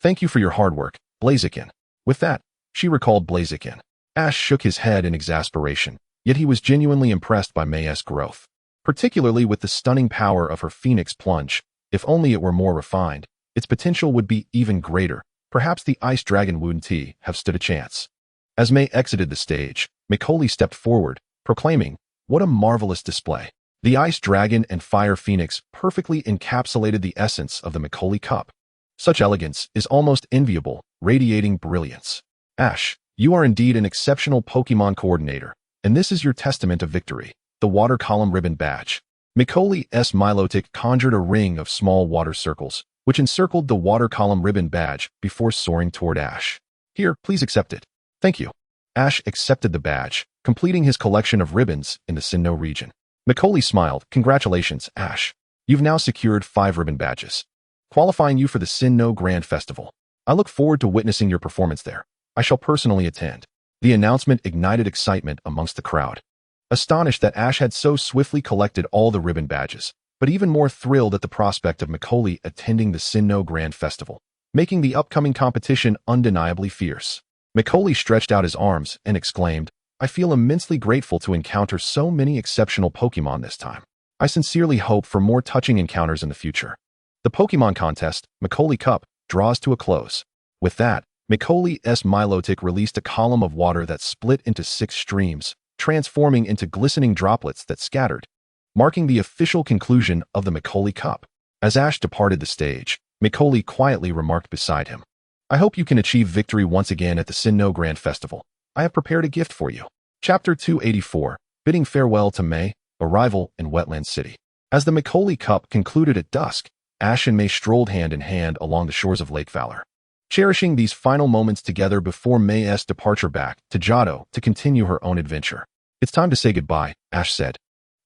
Thank you for your hard work, Blaziken. With that, she recalled Blaziken. Ash shook his head in exasperation, yet he was genuinely impressed by May's growth, particularly with the stunning power of her Phoenix Plunge. If only it were more refined, its potential would be even greater. Perhaps the Ice Dragon wouldn't have stood a chance. As May exited the stage, Macaulay stepped forward, proclaiming, "What a marvelous display." The Ice Dragon and Fire Phoenix perfectly encapsulated the essence of the Macaulay Cup. Such elegance is almost enviable, radiating brilliance. Ash, you are indeed an exceptional Pokémon coordinator, and this is your testament of victory. The Water Column Ribbon Badge. Macaulay's Milotic conjured a ring of small water circles, which encircled the Water Column Ribbon Badge before soaring toward Ash. Here, please accept it. Thank you. Ash accepted the badge, completing his collection of ribbons in the Sinnoh region. Macaulay smiled. Congratulations, Ash. You've now secured 5 ribbon badges, qualifying you for the Sinnoh Grand Festival. I look forward to witnessing your performance there. I shall personally attend. The announcement ignited excitement amongst the crowd, astonished that Ash had so swiftly collected all the ribbon badges, but even more thrilled at the prospect of Macaulay attending the Sinnoh Grand Festival, making the upcoming competition undeniably fierce. Macaulay stretched out his arms and exclaimed, I feel immensely grateful to encounter so many exceptional Pokémon this time. I sincerely hope for more touching encounters in the future. The Pokémon Contest, Macaulay Cup, draws to a close. With that, Macaulay's Milotic released a column of water that split into 6 streams, transforming into glistening droplets that scattered, marking the official conclusion of the Macaulay Cup. As Ash departed the stage, Macaulay quietly remarked beside him, I hope you can achieve victory once again at the Sinnoh Grand Festival. I have prepared a gift for you. Chapter 284, Bidding Farewell to May, Arrival in Wetland City. As the Macaulay Cup concluded at dusk, Ash and May strolled hand in hand along the shores of Lake Valor, cherishing these final moments together before May's departure back to Johto to continue her own adventure. It's time to say goodbye, Ash said,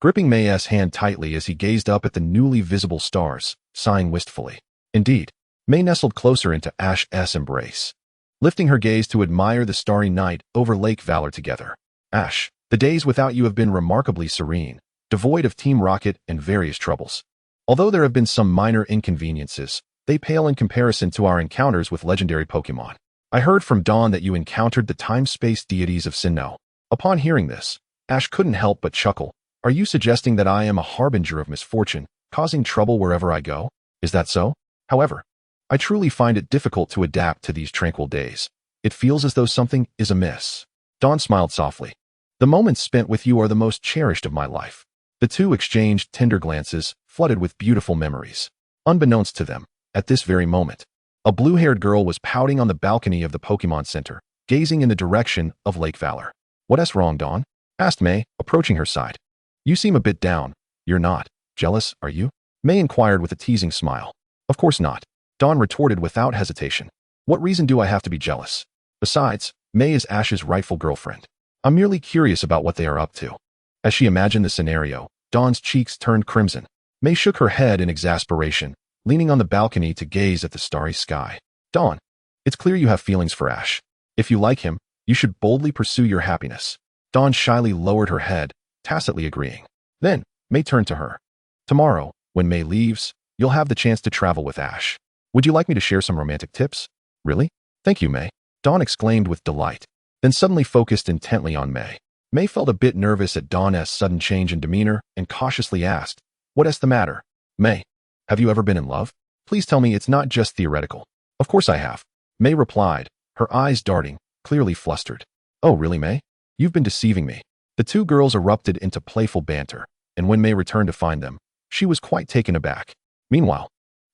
gripping May's hand tightly as he gazed up at the newly visible stars, sighing wistfully. Indeed, May nestled closer into Ash's embrace, lifting her gaze to admire the starry night over Lake Valor together. Ash, the days without you have been remarkably serene, devoid of Team Rocket and various troubles. Although there have been some minor inconveniences, they pale in comparison to our encounters with legendary Pokémon. I heard from Dawn that you encountered the time-space deities of Sinnoh. Upon hearing this, Ash couldn't help but chuckle. Are you suggesting that I am a harbinger of misfortune, causing trouble wherever I go? Is that so? However, I truly find it difficult to adapt to these tranquil days. It feels as though something is amiss. Dawn smiled softly. The moments spent with you are the most cherished of my life. The two exchanged tender glances, flooded with beautiful memories. Unbeknownst to them, at this very moment, a blue-haired girl was pouting on the balcony of the Pokémon Center, gazing in the direction of Lake Valor. "What's wrong, Dawn?" asked May, approaching her side. "You seem a bit down. You're not jealous, are you?" May inquired with a teasing smile. "Of course not," Dawn retorted without hesitation. "What reason do I have to be jealous? Besides, May is Ash's rightful girlfriend. I'm merely curious about what they are up to." As she imagined the scenario, Dawn's cheeks turned crimson. May shook her head in exasperation, leaning on the balcony to gaze at the starry sky. "Dawn, it's clear you have feelings for Ash. If you like him, you should boldly pursue your happiness." Dawn shyly lowered her head, tacitly agreeing. Then, May turned to her. "Tomorrow, when May leaves, you'll have the chance to travel with Ash. Would you like me to share some romantic tips?" "Really? Thank you, May," Dawn exclaimed with delight, then suddenly focused intently on May. May felt a bit nervous at Dawn's sudden change in demeanor and cautiously asked, "What's the matter? May, have you ever been in love? Please tell me it's not just theoretical." "Of course I have," May replied, her eyes darting, clearly flustered. "Oh, really, May? You've been deceiving me." The two girls erupted into playful banter, and when May returned to find them, she was quite taken aback. Meanwhile,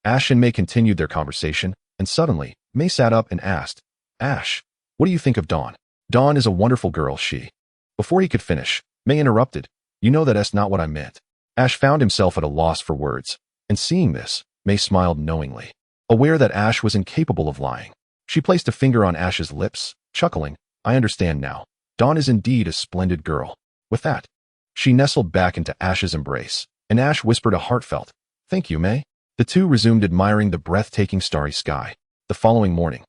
Ash and May continued their conversation, and suddenly, May sat up and asked, "Ash, what do you think of Dawn?" "Dawn is a wonderful girl, she..." Before he could finish, May interrupted, "You know that's not what I meant." Ash found himself at a loss for words, and seeing this, May smiled knowingly. Aware that Ash was incapable of lying, she placed a finger on Ash's lips, chuckling, "I understand now. Dawn is indeed a splendid girl." With that, she nestled back into Ash's embrace, and Ash whispered a heartfelt, "Thank you, May." The two resumed admiring the breathtaking starry sky. The following morning,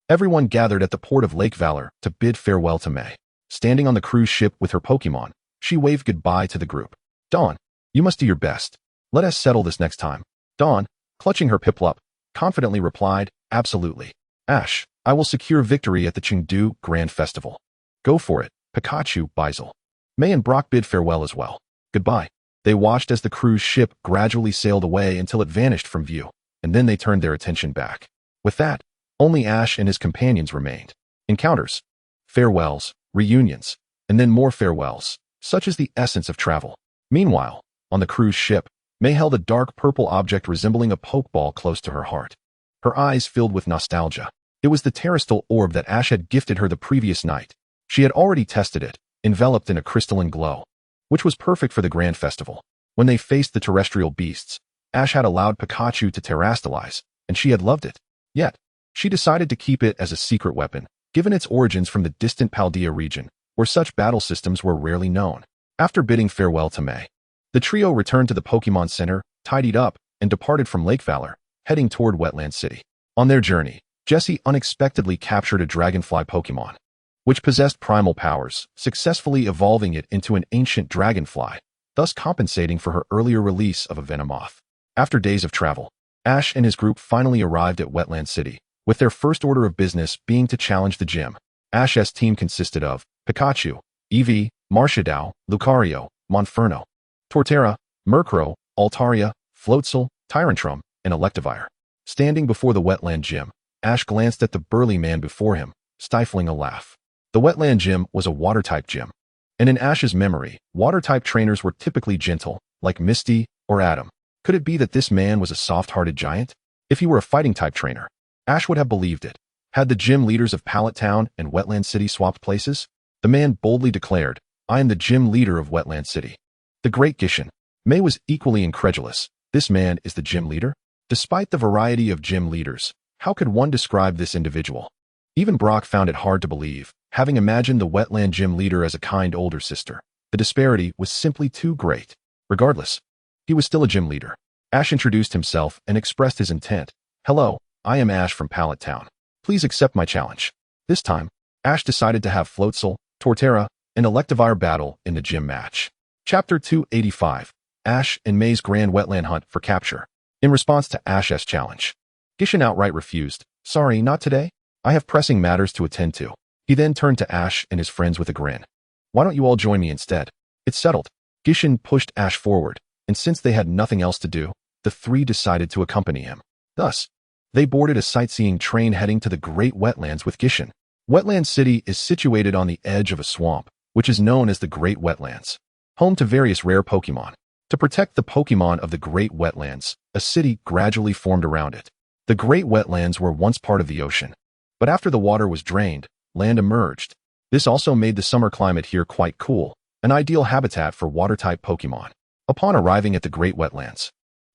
everyone gathered at the port of Lake Valor to bid farewell to May. Standing on the cruise ship with her Pokémon, she waved goodbye to the group. "Dawn, you must do your best. Let us settle this next time." Dawn, clutching her Piplup, confidently replied, "Absolutely. Ash, I will secure victory at the Chengdu Grand Festival." "Go for it, Pikachu, Bizel." May and Brock bid farewell as well. "Goodbye." They watched as the cruise ship gradually sailed away until it vanished from view, and then they turned their attention back. With that, only Ash and his companions remained. Encounters, farewells, reunions, and then more farewells, such is the essence of travel. Meanwhile, on the cruise ship, May held a dark purple object resembling a pokeball close to her heart. Her eyes filled with nostalgia. It was the terrestrial orb that Ash had gifted her the previous night. She had already tested it, enveloped in a crystalline glow, which was perfect for the Grand Festival. When they faced the terrestrial beasts, Ash had allowed Pikachu to terrastalize, and she had loved it. Yet, she decided to keep it as a secret weapon, given its origins from the distant Paldea region, where such battle systems were rarely known. After bidding farewell to May, the trio returned to the Pokémon Center, tidied up, and departed from Lake Valor, heading toward Wetland City. On their journey, Jessie unexpectedly captured a dragonfly Pokémon, which possessed primal powers, successfully evolving it into an ancient dragonfly, thus compensating for her earlier release of a Venomoth. After days of travel, Ash and his group finally arrived at Wetland City, with their first order of business being to challenge the gym. Ash's team consisted of Pikachu, Eevee, Marshadao, Lucario, Monferno, Torterra, Murkrow, Altaria, Floatzel, Tyrantrum, and Electivire. Standing before the Wetland Gym, Ash glanced at the burly man before him, stifling a laugh. The Wetland Gym was a water-type gym, and in Ash's memory, water-type trainers were typically gentle, like Misty or Adam. Could it be that this man was a soft-hearted giant? If he were a fighting-type trainer, Ash would have believed it. Had the gym leaders of Pallet Town and Wetland City swapped places? The man boldly declared, "I am the gym leader of Wetland City." The great Gishin. May was equally incredulous. This man is the gym leader? Despite the variety of gym leaders, how could one describe this individual? Even Brock found it hard to believe, having imagined the Wetland gym leader as a kind older sister. The disparity was simply too great. Regardless, he was still a gym leader. Ash introduced himself and expressed his intent. "Hello, I am Ash from Pallet Town. Please accept my challenge." This time, Ash decided to have Floatzel, Torterra, and Electivire battle in the gym match. Chapter 285, Ash and May's Grand Wetland Hunt for Capture. In response to Ash's challenge, Gishin outright refused. "Sorry, not today. I have pressing matters to attend to." He then turned to Ash and his friends with a grin. "Why don't you all join me instead?" "It's settled." Gishin pushed Ash forward, and since they had nothing else to do, the three decided to accompany him. Thus, they boarded a sightseeing train heading to the Great Wetlands with Gishin. Wetland City is situated on the edge of a swamp, which is known as the Great Wetlands, home to various rare Pokémon. To protect the Pokémon of the Great Wetlands, a city gradually formed around it. The Great Wetlands were once part of the ocean, but after the water was drained, land emerged. This also made the summer climate here quite cool, an ideal habitat for water-type Pokémon. Upon arriving at the Great Wetlands,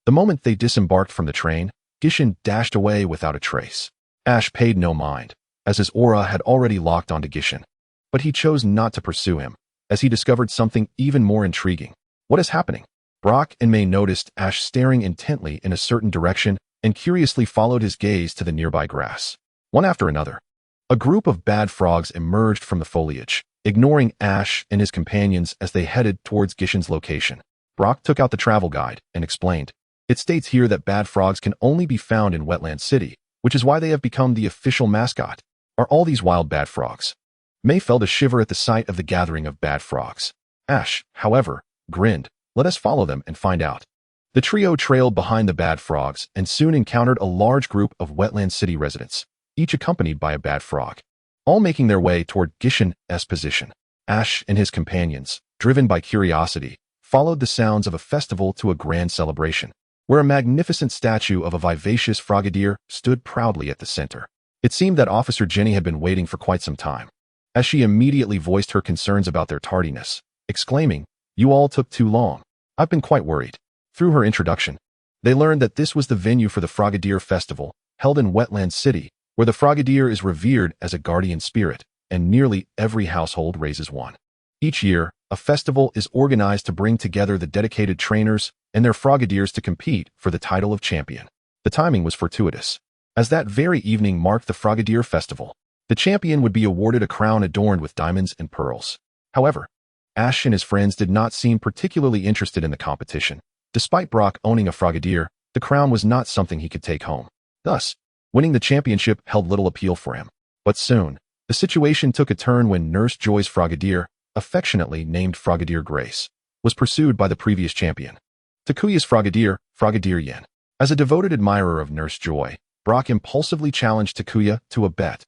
the moment they disembarked from the train, Gishin dashed away without a trace. Ash paid no mind, as his aura had already locked onto Gishin. But he chose not to pursue him, as he discovered something even more intriguing. What is happening? Brock and May noticed Ash staring intently in a certain direction and curiously followed his gaze to the nearby grass. One after another, a group of bad frogs emerged from the foliage, ignoring Ash and his companions as they headed towards Gishin's location. Brock took out the travel guide and explained, "It states here that bad frogs can only be found in Wetland City, which is why they have become the official mascot. Are all these wild bad frogs?" May felt a shiver at the sight of the gathering of bad frogs. Ash, however, grinned. "Let us follow them and find out." The trio trailed behind the bad frogs and soon encountered a large group of Wetland City residents, each accompanied by a bad frog, all making their way toward Gishin's position. Ash and his companions, driven by curiosity, followed the sounds of a festival to a grand celebration, where a magnificent statue of a vivacious frogadier stood proudly at the center. It seemed that Officer Jenny had been waiting for quite some time, as she immediately voiced her concerns about their tardiness, exclaiming, "You all took too long. I've been quite worried." Through her introduction, they learned that this was the venue for the Frogadier Festival, held in Wetland City, where the Frogadier is revered as a guardian spirit, and nearly every household raises one. Each year, a festival is organized to bring together the dedicated trainers and their Frogadiers to compete for the title of champion. The timing was fortuitous, as that very evening marked the Frogadier Festival. The champion would be awarded a crown adorned with diamonds and pearls. However, Ash and his friends did not seem particularly interested in the competition. Despite Brock owning a Frogadier, the crown was not something he could take home. Thus, winning the championship held little appeal for him. But soon, the situation took a turn when Nurse Joy's Frogadier, affectionately named Frogadier Grace, was pursued by the previous champion, Takuya's Frogadier, Frogadier Yen. As a devoted admirer of Nurse Joy, Brock impulsively challenged Takuya to a bet,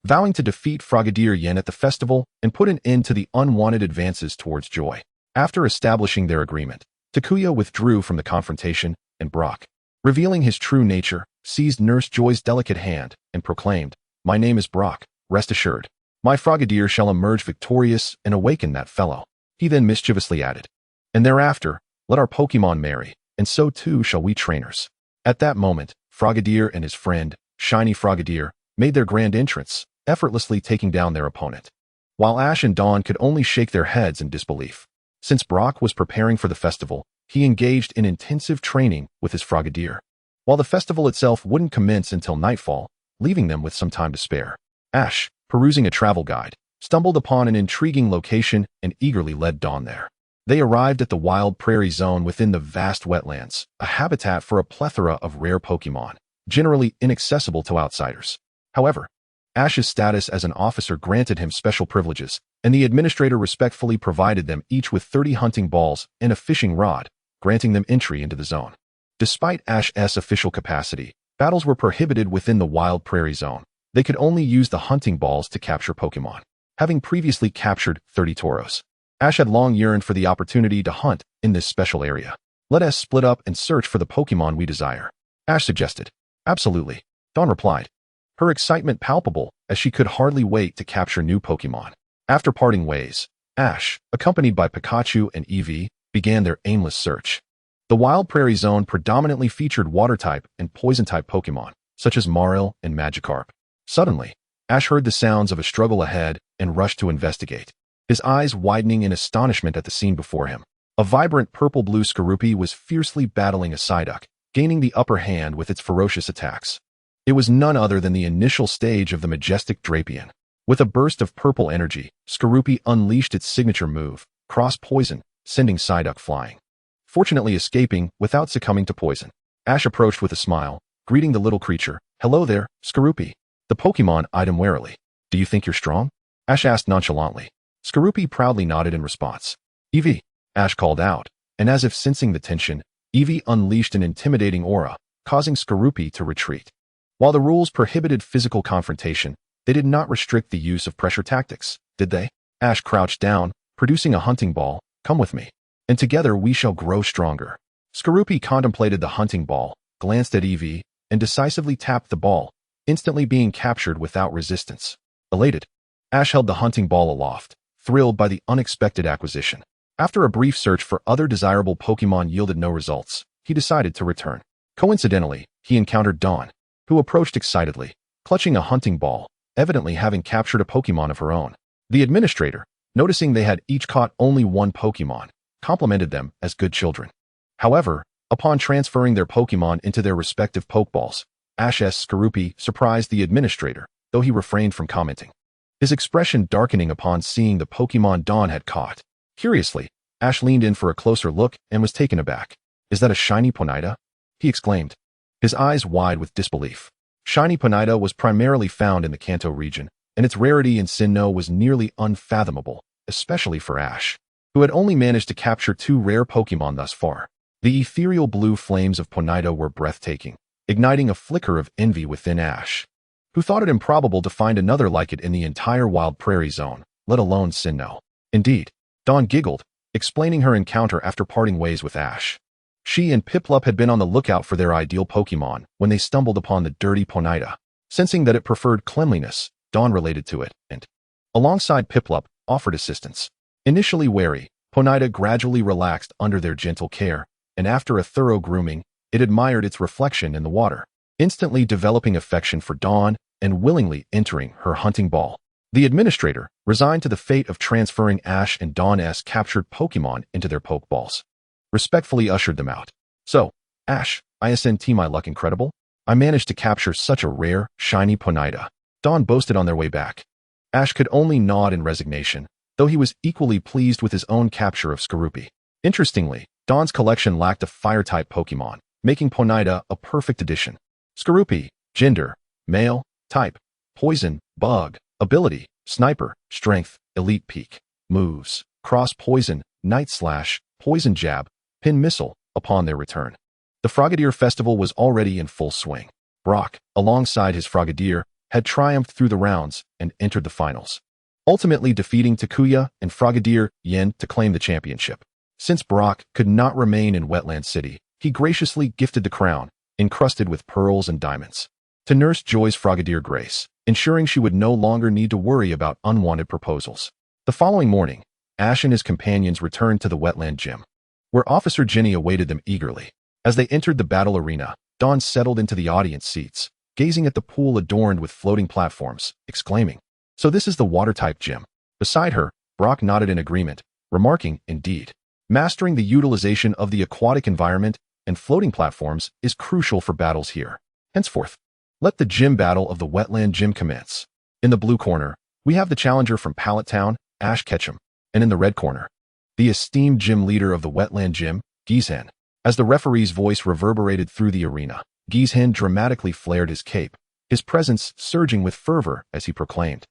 vowing to defeat Frogadier Yen at the festival and put an end to the unwanted advances towards Joy. After establishing their agreement, Takuya withdrew from the confrontation, and Brock, revealing his true nature, seized Nurse Joy's delicate hand and proclaimed, "My name is Brock, rest assured. My Frogadier shall emerge victorious and awaken that fellow." He then mischievously added, "And thereafter, let our Pokémon marry, and so too shall we trainers." At that moment, Frogadier and his friend, Shiny Frogadier, made their grand entrance, effortlessly taking down their opponent, while Ash and Dawn could only shake their heads in disbelief. Since Brock was preparing for the festival, he engaged in intensive training with his Frogadier, while the festival itself wouldn't commence until nightfall, leaving them with some time to spare. Ash, perusing a travel guide, stumbled upon an intriguing location and eagerly led Dawn there. They arrived at the wild prairie zone within the vast wetlands, a habitat for a plethora of rare Pokémon, generally inaccessible to outsiders. However, Ash's status as an officer granted him special privileges, and the administrator respectfully provided them each with 30 hunting balls and a fishing rod, granting them entry into the zone. Despite Ash's official capacity, battles were prohibited within the wild prairie zone. They could only use the hunting balls to capture Pokémon. Having previously captured 30 Tauros, Ash had long yearned for the opportunity to hunt in this special area. "Let us split up and search for the Pokémon we desire," Ash suggested. "Absolutely," Dawn replied, her excitement palpable as she could hardly wait to capture new Pokémon. After parting ways, Ash, accompanied by Pikachu and Eevee, began their aimless search. The wild prairie zone predominantly featured water-type and poison-type Pokémon, such as Marill and Magikarp. Suddenly, Ash heard the sounds of a struggle ahead and rushed to investigate, his eyes widening in astonishment at the scene before him. A vibrant purple-blue Skorupi was fiercely battling a Psyduck, gaining the upper hand with its ferocious attacks. It was none other than the initial stage of the majestic Drapion. With a burst of purple energy, Skorupi unleashed its signature move, Cross Poison, sending Psyduck flying, fortunately escaping without succumbing to poison. Ash approached with a smile, greeting the little creature. "Hello there, Skorupi." The Pokémon eyed him warily. "Do you think you're strong?" Ash asked nonchalantly. Skorupi proudly nodded in response. "Eevee," Ash called out, and as if sensing the tension, Eevee unleashed an intimidating aura, causing Skorupi to retreat. While the rules prohibited physical confrontation, They did not restrict the use of pressure tactics, did they? Ash crouched down, producing a hunting ball. Come with me, and together we shall grow stronger. Skorupi contemplated the hunting ball, glanced at Eevee, and decisively tapped the ball, instantly being captured without resistance. Elated, Ash held the hunting ball aloft, thrilled by the unexpected acquisition. After a brief search for other desirable Pokémon yielded no results, he decided to return. Coincidentally, he encountered Dawn, who approached excitedly, clutching a hunting ball, evidently having captured a Pokémon of her own. The administrator, noticing they had each caught only one Pokémon, complimented them as good children. However, upon transferring their Pokémon into their respective Pokeballs, Ash's Skorupi surprised the administrator, though he refrained from commenting, his expression darkening upon seeing the Pokémon Dawn had caught. Curiously, Ash leaned in for a closer look and was taken aback. "Is that a shiny Ponyta?" he exclaimed, his eyes wide with disbelief. Shiny Ponyta was primarily found in the Kanto region, and its rarity in Sinnoh was nearly unfathomable, especially for Ash, who had only managed to capture 2 rare Pokémon thus far. The ethereal blue flames of Ponyta were breathtaking, igniting a flicker of envy within Ash, who thought it improbable to find another like it in the entire Wild Prairie Zone, let alone Sinnoh. Indeed, Dawn giggled, explaining her encounter after parting ways with Ash. She and Piplup had been on the lookout for their ideal Pokémon when they stumbled upon the dirty Ponyta. Sensing that it preferred cleanliness, Dawn related to it, and, alongside Piplup, offered assistance. Initially wary, Ponyta gradually relaxed under their gentle care, and after a thorough grooming, it admired its reflection in the water, instantly developing affection for Dawn and willingly entering her hunting ball. The administrator, resigned to the fate of transferring Ash and Dawn's captured Pokémon into their Pokeballs, respectfully ushered them out. "So, Ash, ISNT my luck incredible? I managed to capture such a rare, shiny Ponyta," Dawn boasted on their way back. Ash could only nod in resignation, though he was equally pleased with his own capture of Skorupi. Interestingly, Dawn's collection lacked a Fire-type Pokémon, making Ponyta a perfect addition. Skorupi, gender, male, type, poison, bug, ability, sniper, strength, elite peak, moves, cross poison, night slash, poison jab, pin missile. Upon their return, the Frogadier Festival was already in full swing. Brock, alongside his Frogadier, had triumphed through the rounds and entered the finals, ultimately defeating Takuya and Frogadier Yen to claim the championship. Since Brock could not remain in Wetland City, he graciously gifted the crown, encrusted with pearls and diamonds, to Nurse Joy's Frogadier Grace, ensuring she would no longer need to worry about unwanted proposals. The following morning, Ash and his companions returned to the Wetland Gym, where Officer Jenny awaited them eagerly. As they entered the battle arena, Dawn settled into the audience seats, gazing at the pool adorned with floating platforms, exclaiming, "So this is the water-type gym." Beside her, Brock nodded in agreement, remarking, "Indeed, mastering the utilization of the aquatic environment and floating platforms is crucial for battles here. Henceforth, let the gym battle of the Wetland Gym commence." In the blue corner, we have the challenger from Pallet Town, Ash Ketchum, and in the red corner, the esteemed gym leader of the Wetland Gym, Hoenn. As the referee's voice reverberated through the arena, Hoenn dramatically flared his cape, his presence surging with fervor as he proclaimed,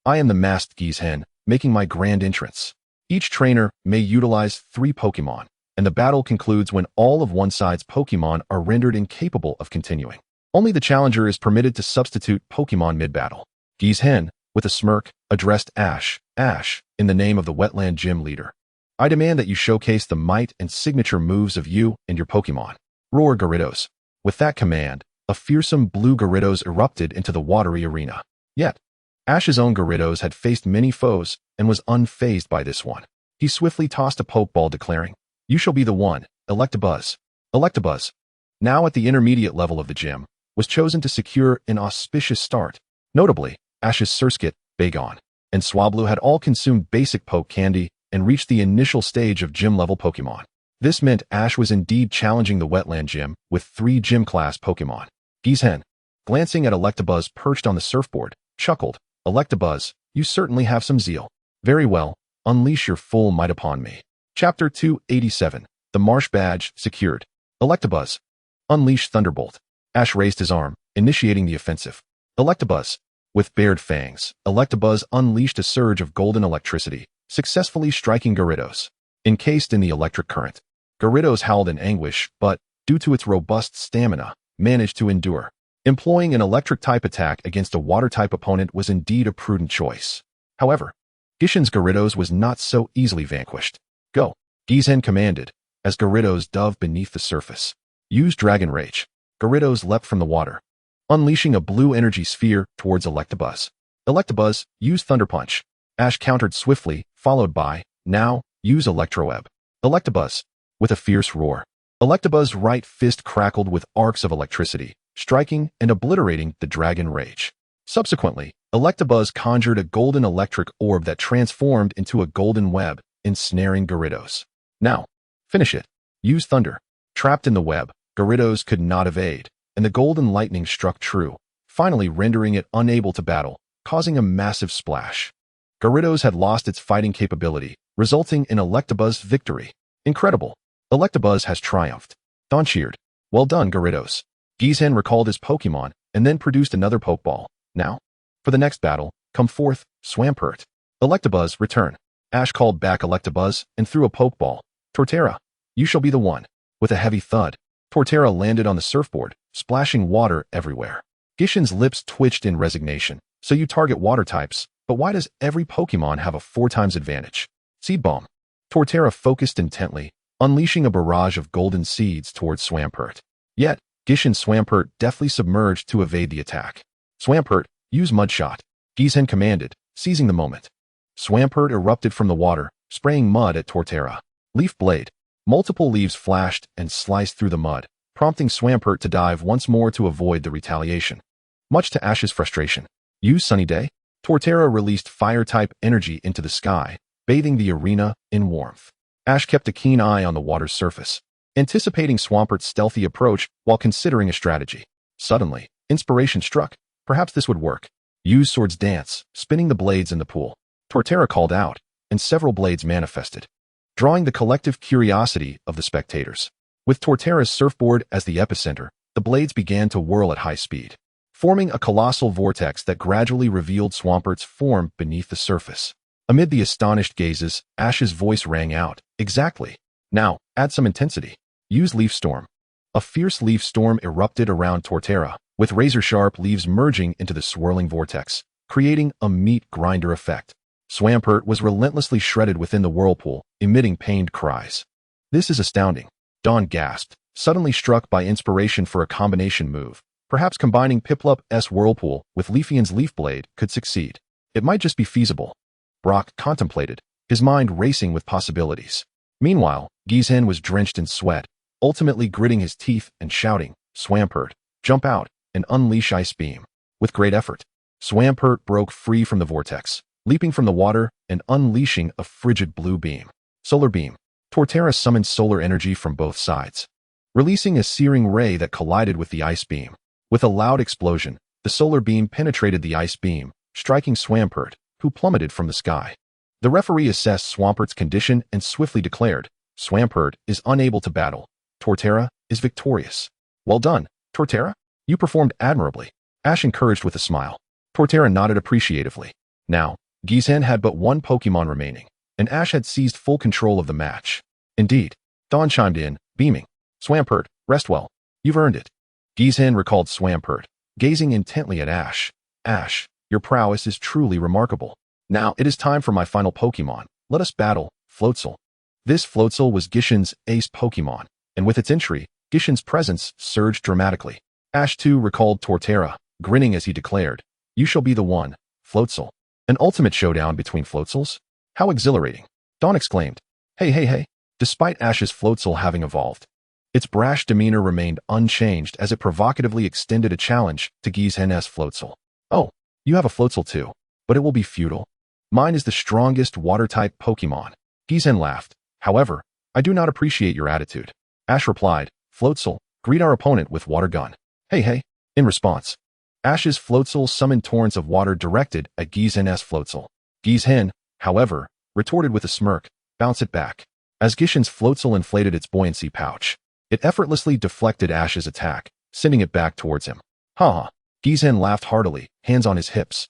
"I am the masked Hoenn, making my grand entrance. Each trainer may utilize 3 Pokémon, and the battle concludes when all of one side's Pokémon are rendered incapable of continuing. Only the challenger is permitted to substitute Pokémon mid-battle." Hoenn, with a smirk, addressed Ash, "Ash, in the name of the Wetland Gym leader, I demand that you showcase the might and signature moves of you and your Pokémon. Roar Gyarados." With that command, a fearsome blue Gyarados erupted into the watery arena. Yet, Ash's own Gyarados had faced many foes and was unfazed by this one. He swiftly tossed a Pokeball declaring, "You shall be the one, Electabuzz." Electabuzz, now at the intermediate level of the gym, was chosen to secure an auspicious start. Notably, Ash's Surskit, Bagon, and Swablu had all consumed basic Poke Candy and reached the initial stage of gym-level Pokémon. This meant Ash was indeed challenging the Wetland Gym with 3 gym-class Pokémon. Hoenn, glancing at Electabuzz perched on the surfboard, chuckled, "Electabuzz, you certainly have some zeal. Very well, unleash your full might upon me." Chapter 287, The Marsh Badge Secured. Electabuzz, unleash Thunderbolt. Ash raised his arm, initiating the offensive. Electabuzz, with bared fangs, Electabuzz unleashed a surge of golden electricity, successfully striking Gyarados. Encased in the electric current, Gyarados howled in anguish, but, due to its robust stamina, managed to endure. Employing an electric-type attack against a water-type opponent was indeed a prudent choice. However, Gishin's Gyarados was not so easily vanquished. Go, Hoenn commanded, as Gyarados dove beneath the surface. Use Dragon Rage. Gyarados leapt from the water, unleashing a blue energy sphere towards Electabuzz. Electabuzz, use Thunder Punch. Ash countered swiftly, followed by, now, use Electroweb. Electabuzz, with a fierce roar. Electabuzz's right fist crackled with arcs of electricity, striking and obliterating the Dragon Rage. Subsequently, Electabuzz conjured a golden electric orb that transformed into a golden web, ensnaring Gyarados. Now, finish it. Use Thunder. Trapped in the web, Gyarados could not evade, and the golden lightning struck true, finally rendering it unable to battle, causing a massive splash. Gyarados had lost its fighting capability, resulting in Electabuzz's victory. Incredible. Electabuzz has triumphed. Dawn cheered. Well done, Gyarados. Hoenn recalled his Pokémon and then produced another Pokeball. Now, for the next battle, come forth, Swampert. Electabuzz, return. Ash called back Electabuzz and threw a Pokeball. Torterra, you shall be the one. With a heavy thud, Torterra landed on the surfboard, splashing water everywhere. Gishin's lips twitched in resignation. So you target water types, but why does every Pokémon have a 4x advantage? Seed Bomb. Torterra focused intently, unleashing a barrage of golden seeds towards Swampert. Yet, Gishin Swampert deftly submerged to evade the attack. Swampert, use Mud Shot. Hoenn commanded, seizing the moment. Swampert erupted from the water, spraying mud at Torterra. Leaf Blade. Multiple leaves flashed and sliced through the mud, prompting Swampert to dive once more to avoid the retaliation. Much to Ash's frustration. Use Sunny Day. Torterra released fire-type energy into the sky, bathing the arena in warmth. Ash kept a keen eye on the water's surface, anticipating Swampert's stealthy approach while considering a strategy. Suddenly, inspiration struck. Perhaps this would work. Use Sword's Dance, spinning the blades in the pool. Torterra called out, and several blades manifested, drawing the collective curiosity of the spectators. With Torterra's surfboard as the epicenter, the blades began to whirl at high speed, forming a colossal vortex that gradually revealed Swampert's form beneath the surface. Amid the astonished gazes, Ash's voice rang out. Exactly. Now, add some intensity. Use Leaf Storm. A fierce leaf storm erupted around Torterra, with razor-sharp leaves merging into the swirling vortex, creating a meat grinder effect. Swampert was relentlessly shredded within the whirlpool, emitting pained cries. This is astounding. Dawn gasped, suddenly struck by inspiration for a combination move. Perhaps combining Piplup's Whirlpool with Leafeon's Leaf Blade could succeed. It might just be feasible. Brock contemplated, his mind racing with possibilities. Meanwhile, Hoenn was drenched in sweat, ultimately gritting his teeth and shouting, Swampert, jump out and unleash Ice Beam. With great effort, Swampert broke free from the vortex, leaping from the water and unleashing a frigid blue beam. Solar Beam. Torterra summoned solar energy from both sides, releasing a searing ray that collided with the Ice Beam. With a loud explosion, the solar beam penetrated the Ice Beam, striking Swampert, who plummeted from the sky. The referee assessed Swampert's condition and swiftly declared, Swampert is unable to battle. Torterra is victorious. Well done, Torterra. You performed admirably. Ash encouraged with a smile. Torterra nodded appreciatively. Now, Hoenn had but one Pokémon remaining, and Ash had seized full control of the match. Indeed. Dawn chimed in, beaming. Swampert, rest well. You've earned it. Hoenn recalled Swampert, gazing intently at Ash. Ash, your prowess is truly remarkable. Now it is time for my final Pokémon. Let us battle, Floatzel. This Floatzel was Gishin's ace Pokémon, and with its entry, Gishin's presence surged dramatically. Ash too recalled Torterra, grinning as he declared, you shall be the one, Floatzel. An ultimate showdown between Floatzels? How exhilarating. Dawn exclaimed, hey. Despite Ash's Floatzel having evolved, its brash demeanor remained unchanged as it provocatively extended a challenge to Hoenn's Floatzel. Oh, you have a Floatzel too, but it will be futile. Mine is the strongest water-type Pokémon. Hoenn laughed. However, I do not appreciate your attitude. Ash replied, Floatzel, greet our opponent with Water Gun. Hey. In response, Ash's Floatzel summoned torrents of water directed at Hoenn's Floatzel. Hoenn, however, retorted with a smirk, bounce it back. As Gishin's Floatzel inflated its buoyancy pouch, it effortlessly deflected Ash's attack, sending it back towards him. Ha! Hoenn laughed heartily, hands on his hips.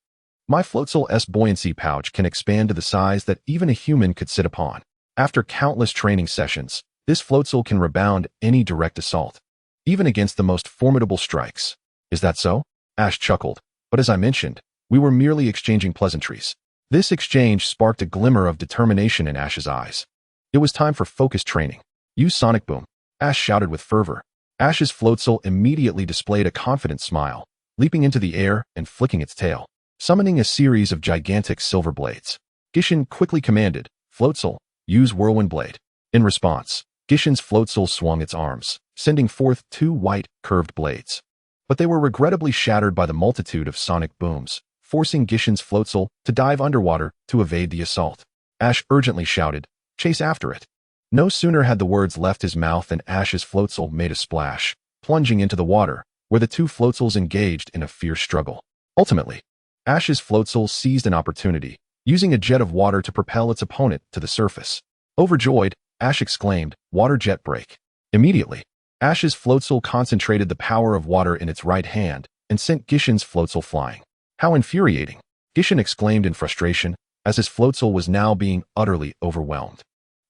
My Floatzel's buoyancy pouch can expand to the size that even a human could sit upon. After countless training sessions, this Floatzel can rebound any direct assault, even against the most formidable strikes. Is that so? Ash chuckled. But as I mentioned, we were merely exchanging pleasantries. This exchange sparked a glimmer of determination in Ash's eyes. It was time for focused training. Use Sonic Boom, Ash shouted with fervor. Ash's Floatzel immediately displayed a confident smile, leaping into the air and flicking its tail, summoning a series of gigantic silver blades. Gishin quickly commanded, Floatzel, use Whirlwind Blade. In response, Gishin's Floatzel swung its arms, sending forth 2 white, curved blades. But they were regrettably shattered by the multitude of sonic booms, forcing Gishin's Floatzel to dive underwater to evade the assault. Ash urgently shouted, chase after it. No sooner had the words left his mouth than Ash's Floatzel made a splash, plunging into the water, where the 2 Floatzels engaged in a fierce struggle. Ultimately, Ash's Floatzel seized an opportunity, using a jet of water to propel its opponent to the surface. Overjoyed, Ash exclaimed, Water Jet Break. Immediately, Ash's Floatzel concentrated the power of water in its right hand and sent Gishin's Floatzel flying. How infuriating! Gishin exclaimed in frustration, as his Floatzel was now being utterly overwhelmed.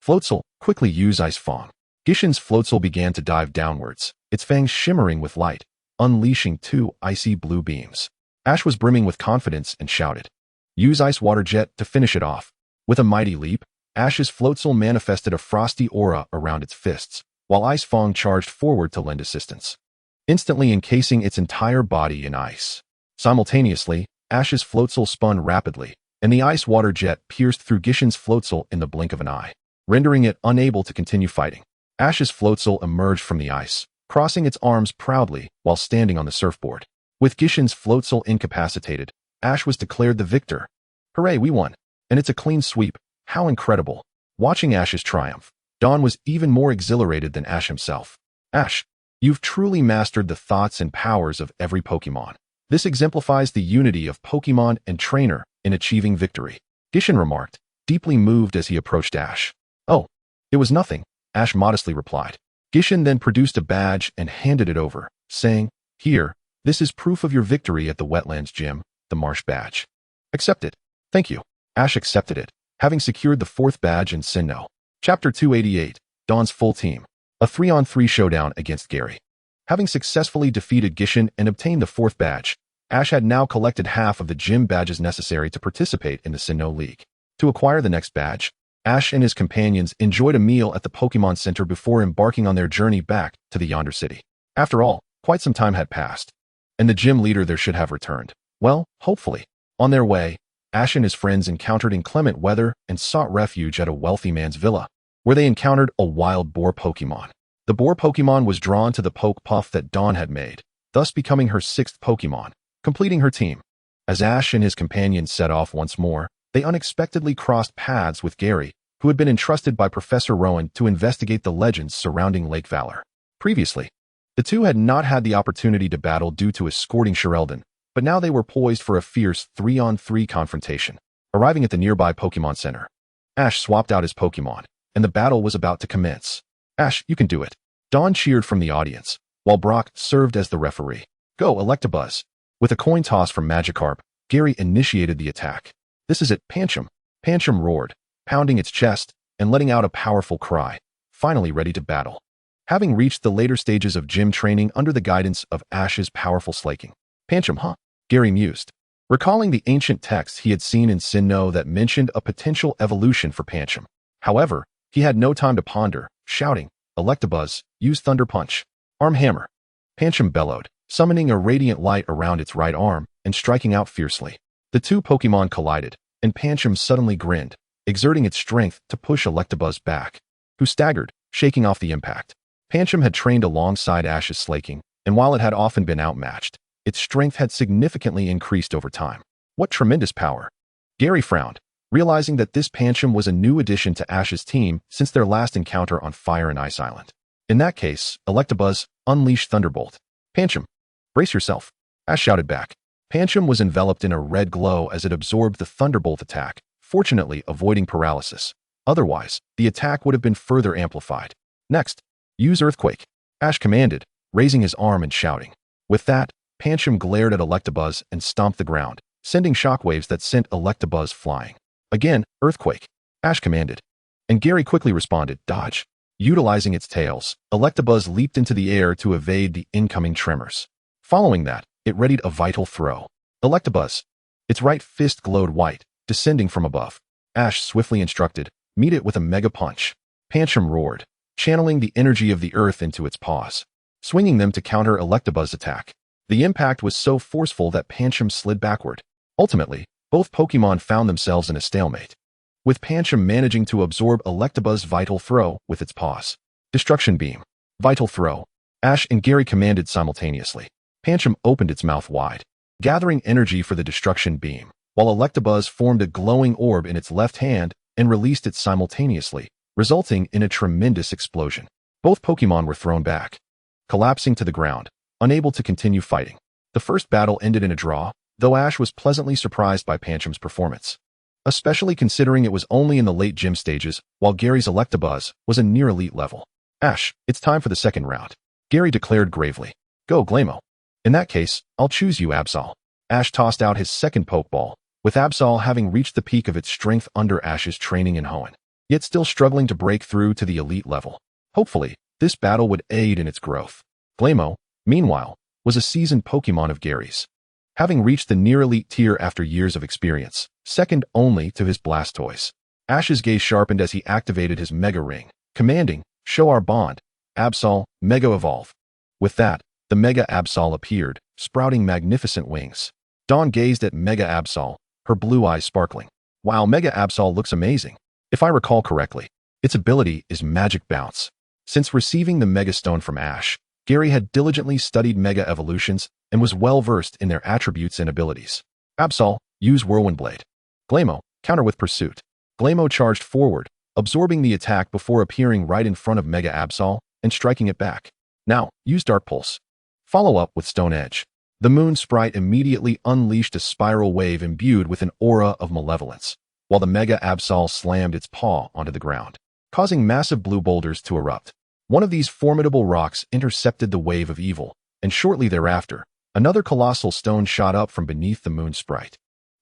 Floatzel, quickly use Ice Fang. Gishin's Floatzel began to dive downwards, its fangs shimmering with light, unleashing 2 icy blue beams. Ash was brimming with confidence and shouted, use Ice Water Jet to finish it off. With a mighty leap, Ash's Floatzel manifested a frosty aura around its fists, while Ice Fang charged forward to lend assistance, instantly encasing its entire body in ice. Simultaneously, Ash's Floatzel spun rapidly, and the ice water jet pierced through Gishin's Floatzel in the blink of an eye, rendering it unable to continue fighting. Ash's Floatzel emerged from the ice, crossing its arms proudly while standing on the surfboard. With Gishin's Floatzel incapacitated, Ash was declared the victor. Hooray, we won! And it's a clean sweep. How incredible! Watching Ash's triumph, Dawn was even more exhilarated than Ash himself. Ash, you've truly mastered the thoughts and powers of every Pokémon. This exemplifies the unity of Pokémon and trainer in achieving victory, Gishin remarked, deeply moved as he approached Ash. Oh, it was nothing, Ash modestly replied. Gishin then produced a badge and handed it over, saying, here, this is proof of your victory at the Wetlands Gym, the Marsh Badge. Accept it. Thank you. Ash accepted it, having secured the 4th badge in Sinnoh. Chapter 288, Dawn's Full Team. A 3-on-3 showdown against Gary. Having successfully defeated Gishin and obtained the 4th badge, Ash had now collected half of the gym badges necessary to participate in the Sinnoh League. To acquire the next badge, Ash and his companions enjoyed a meal at the Pokémon Center before embarking on their journey back to the Yonder City. After all, quite some time had passed, and the gym leader there should have returned. Well, hopefully. On their way, Ash and his friends encountered inclement weather and sought refuge at a wealthy man's villa, where they encountered a wild boar Pokémon. The boar Pokémon was drawn to the Poke Puff that Dawn had made, thus becoming her 6th Pokémon, completing her team. As Ash and his companions set off once more, they unexpectedly crossed paths with Gary, who had been entrusted by Professor Rowan to investigate the legends surrounding Lake Valor. Previously, the two had not had the opportunity to battle due to escorting Sherelden, but now they were poised for a fierce 3-on-3 confrontation. Arriving at the nearby Pokémon Center, Ash swapped out his Pokémon, and the battle was about to commence. Ash, you can do it. Dawn cheered from the audience, while Brock served as the referee. Go, Electabuzz. With a coin toss from Magikarp, Gary initiated the attack. This is it, Pancham. Pancham roared, pounding its chest and letting out a powerful cry, finally ready to battle. Having reached the later stages of gym training under the guidance of Ash's powerful slaking. Pancham, huh? Gary mused, recalling the ancient texts he had seen in Sinnoh that mentioned a potential evolution for Pancham. However, he had no time to ponder, shouting, Electabuzz, use Thunder Punch. Arm Hammer. Pancham bellowed, summoning a radiant light around its right arm and striking out fiercely. The two Pokémon collided, and Pancham suddenly grinned, exerting its strength to push Electabuzz back, who staggered, shaking off the impact. Pancham had trained alongside Ash's slaking, and while it had often been outmatched, its strength had significantly increased over time. What tremendous power! Gary frowned, realizing that this Pancham was a new addition to Ash's team since their last encounter on Fire and Ice Island. In that case, Electabuzz, unleash Thunderbolt. Pancham, brace yourself, Ash shouted back. Pancham was enveloped in a red glow as it absorbed the Thunderbolt attack, fortunately avoiding paralysis. Otherwise, the attack would have been further amplified. Next, use Earthquake, Ash commanded, raising his arm and shouting. With that, Pancham glared at Electabuzz and stomped the ground, sending shockwaves that sent Electabuzz flying. Again, Earthquake, Ash commanded. And Gary quickly responded, dodge. Utilizing its tails, Electabuzz leaped into the air to evade the incoming tremors. Following that, it readied a vital throw. Electabuzz. Its right fist glowed white, descending from above. Ash swiftly instructed, meet it with a mega punch. Pancham roared, channeling the energy of the earth into its paws, swinging them to counter Electabuzz's attack. The impact was so forceful that Pancham slid backward. Ultimately, both Pokémon found themselves in a stalemate, with Pancham managing to absorb Electabuzz's vital throw with its paws. Destruction Beam. Vital throw. Ash and Gary commanded simultaneously. Pancham opened its mouth wide, gathering energy for the destruction beam, while Electabuzz formed a glowing orb in its left hand and released it simultaneously, resulting in a tremendous explosion. Both Pokémon were thrown back, collapsing to the ground, unable to continue fighting. The first battle ended in a draw, though Ash was pleasantly surprised by Pancham's performance, especially considering it was only in the late gym stages, while Gary's Electabuzz was a near-elite level. Ash, it's time for the second round, Gary declared gravely. Go, Glamour. In that case, I'll choose you, Absol. Ash tossed out his second Pokeball, with Absol having reached the peak of its strength under Ash's training in Hoenn, yet still struggling to break through to the elite level. Hopefully, this battle would aid in its growth. Glamour, meanwhile, was a seasoned Pokemon of Gary's, having reached the near-elite tier after years of experience, second only to his Blastoise. Ash's gaze sharpened as he activated his Mega Ring, commanding, show our bond, Absol, Mega Evolve. With that, the Mega Absol appeared, sprouting magnificent wings. Dawn gazed at Mega Absol, her blue eyes sparkling. Wow, Mega Absol looks amazing. If I recall correctly, its ability is Magic Bounce. Since receiving the Mega Stone from Ash, Gary had diligently studied Mega Evolutions and was well-versed in their attributes and abilities. Absol, use Whirlwind Blade. Glamour, counter with Pursuit. Glamour charged forward, absorbing the attack before appearing right in front of Mega Absol and striking it back. Now, use Dark Pulse. Follow up with Stone Edge. The Moon Sprite immediately unleashed a spiral wave imbued with an aura of malevolence, while the Mega Absol slammed its paw onto the ground, causing massive blue boulders to erupt. One of these formidable rocks intercepted the wave of evil, and shortly thereafter, another colossal stone shot up from beneath the Moon Sprite,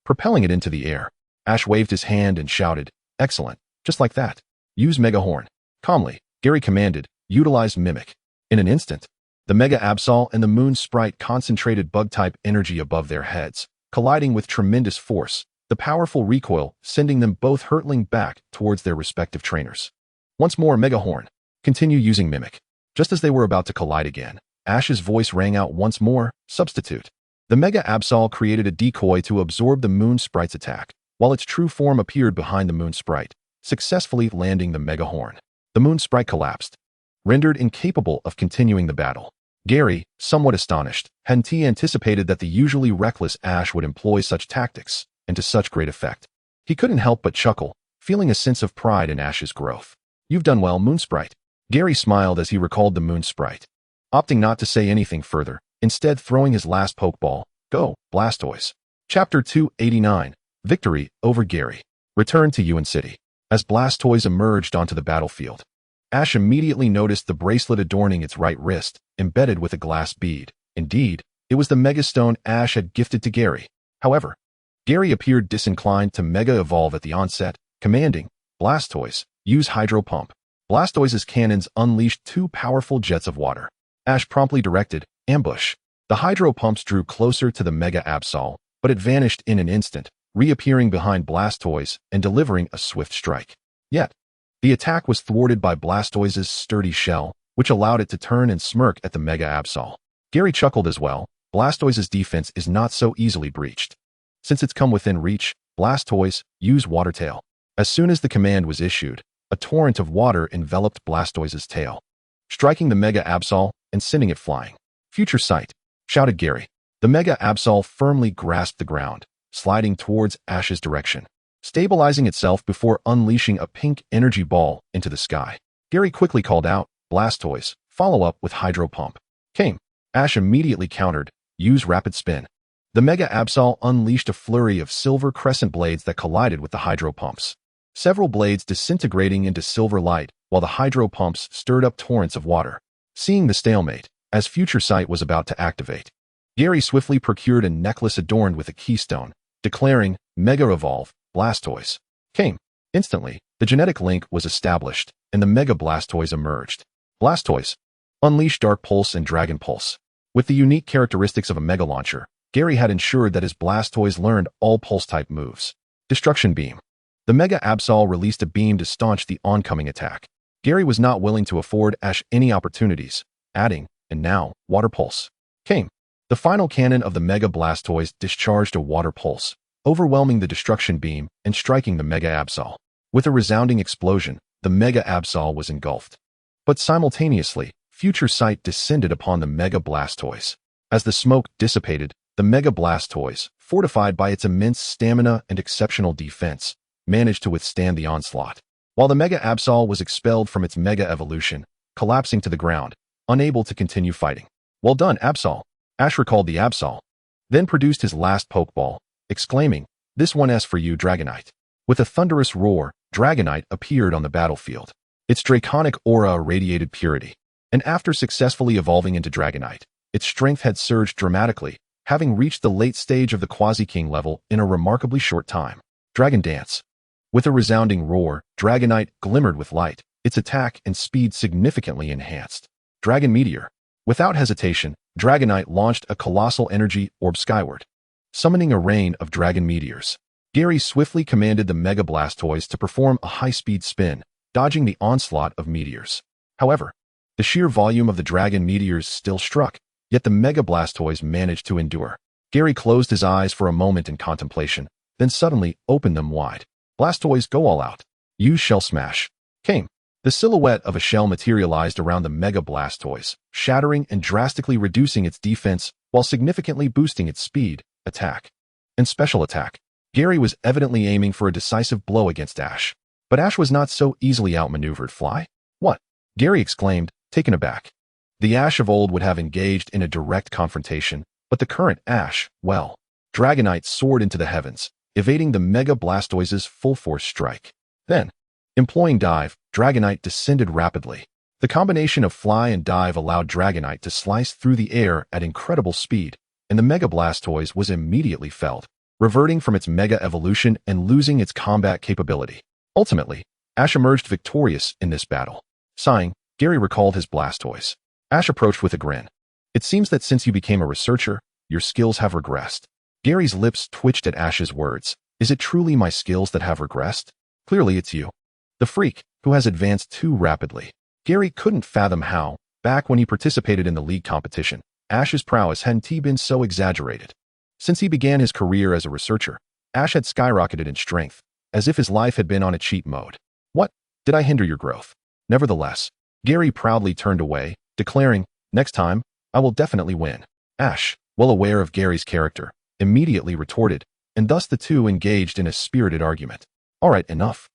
propelling it into the air. Ash waved his hand and shouted, "Excellent, just like that. Use Mega Horn." Calmly, Gary commanded, "Utilize Mimic." In an instant, the Mega Absol and the Moon Sprite concentrated Bug-type energy above their heads, colliding with tremendous force, the powerful recoil sending them both hurtling back towards their respective trainers. Once more, Mega Horn. Continue using Mimic. Just as they were about to collide again, Ash's voice rang out once more, "Substitute." The Mega Absol created a decoy to absorb the Moon Sprite's attack, while its true form appeared behind the Moon Sprite, successfully landing the Mega Horn. The Moon Sprite collapsed, rendered incapable of continuing the battle. Gary, somewhat astonished, hadn't he anticipated that the usually reckless Ash would employ such tactics, and to such great effect. He couldn't help but chuckle, feeling a sense of pride in Ash's growth. "You've done well, Moon Sprite." Gary smiled as he recalled the Moon Sprite, opting not to say anything further, instead throwing his last Pokeball. Go, Blastoise. Chapter 289, Victory over Gary. Return to Hoenn City. As Blastoise emerged onto the battlefield, Ash immediately noticed the bracelet adorning its right wrist, embedded with a glass bead. Indeed, it was the Mega Stone Ash had gifted to Gary. However, Gary appeared disinclined to Mega Evolve at the onset, commanding, "Blastoise, use Hydro Pump." Blastoise's cannons unleashed two powerful jets of water. Ash promptly directed, "Ambush." The Hydro Pumps drew closer to the Mega Absol, but it vanished in an instant, reappearing behind Blastoise and delivering a swift strike. Yet, the attack was thwarted by Blastoise's sturdy shell, which allowed it to turn and smirk at the Mega Absol. Gary chuckled as well. Blastoise's defense is not so easily breached. Since it's come within reach, Blastoise, use Water Tail. As soon as the command was issued, a torrent of water enveloped Blastoise's tail, striking the Mega Absol and sending it flying. "Future Sight," shouted Gary. The Mega Absol firmly grasped the ground, sliding towards Ash's direction, stabilizing itself before unleashing a pink energy ball into the sky. Gary quickly called out, "Blastoise, follow up with Hydro Pump." Came. Ash immediately countered, "Use Rapid Spin." The Mega Absol unleashed a flurry of silver crescent blades that collided with the Hydro Pumps, several blades disintegrating into silver light, while the Hydro Pumps stirred up torrents of water. Seeing the stalemate, as Future Sight was about to activate, Gary swiftly procured a necklace adorned with a keystone, declaring, "Mega Evolve, Blastoise." Came. Instantly, the genetic link was established, and the Mega Blastoise emerged. Blastoise, unleash Dark Pulse and Dragon Pulse. With the unique characteristics of a Mega Launcher, Gary had ensured that his Blastoise learned all Pulse-type moves. Destruction Beam. The Mega Absol released a beam to staunch the oncoming attack. Gary was not willing to afford Ash any opportunities, adding, and now, Water Pulse. Came. The final cannon of the Mega Blastoise discharged a Water Pulse, overwhelming the Destruction Beam and striking the Mega Absol. With a resounding explosion, the Mega Absol was engulfed. But simultaneously, Future Sight descended upon the Mega Blastoise. As the smoke dissipated, the Mega Blastoise, fortified by its immense stamina and exceptional defense, managed to withstand the onslaught. While the Mega Absol was expelled from its Mega Evolution, collapsing to the ground, unable to continue fighting. Well done, Absol. Ash recalled the Absol, then produced his last Pokeball, exclaiming, "This one's for you, Dragonite." With a thunderous roar, Dragonite appeared on the battlefield. Its draconic aura irradiated purity, and after successfully evolving into Dragonite, its strength had surged dramatically, having reached the late stage of the Quasi-King level in a remarkably short time. Dragon Dance. With a resounding roar, Dragonite glimmered with light, its attack and speed significantly enhanced. Dragon Meteor. Without hesitation, Dragonite launched a colossal energy orb skyward, summoning a rain of dragon meteors. Gary swiftly commanded the Mega Blastoise to perform a high-speed spin, dodging the onslaught of meteors. However, the sheer volume of the dragon meteors still struck, yet the Mega Blastoise managed to endure. Gary closed his eyes for a moment in contemplation, then suddenly opened them wide. Blastoise, go all out. Use Shell Smash. Came. The silhouette of a shell materialized around the Mega Blastoise, shattering and drastically reducing its defense while significantly boosting its speed, attack, and special attack. Gary was evidently aiming for a decisive blow against Ash. But Ash was not so easily outmaneuvered. Fly? What? Gary exclaimed, taken aback. The Ash of old would have engaged in a direct confrontation, but the current Ash, well, Dragonite soared into the heavens, evading the Mega Blastoise's full-force strike. Then, employing Dive, Dragonite descended rapidly. The combination of fly and dive allowed Dragonite to slice through the air at incredible speed, and the Mega Blastoise was immediately felled, reverting from its Mega Evolution and losing its combat capability. Ultimately, Ash emerged victorious in this battle. Sighing, Gary recalled his Blastoise. Ash approached with a grin. It seems that since you became a researcher, your skills have regressed. Gary's lips twitched at Ash's words. Is it truly my skills that have regressed? Clearly it's you. The freak, who has advanced too rapidly. Gary couldn't fathom how, back when he participated in the league competition, Ash's prowess hadn't been so exaggerated. Since he began his career as a researcher, Ash had skyrocketed in strength, as if his life had been on a cheat mode. What? Did I hinder your growth? Nevertheless, Gary proudly turned away, declaring, next time, I will definitely win. Ash, well aware of Gary's character, immediately retorted, and thus the two engaged in a spirited argument. All right, enough.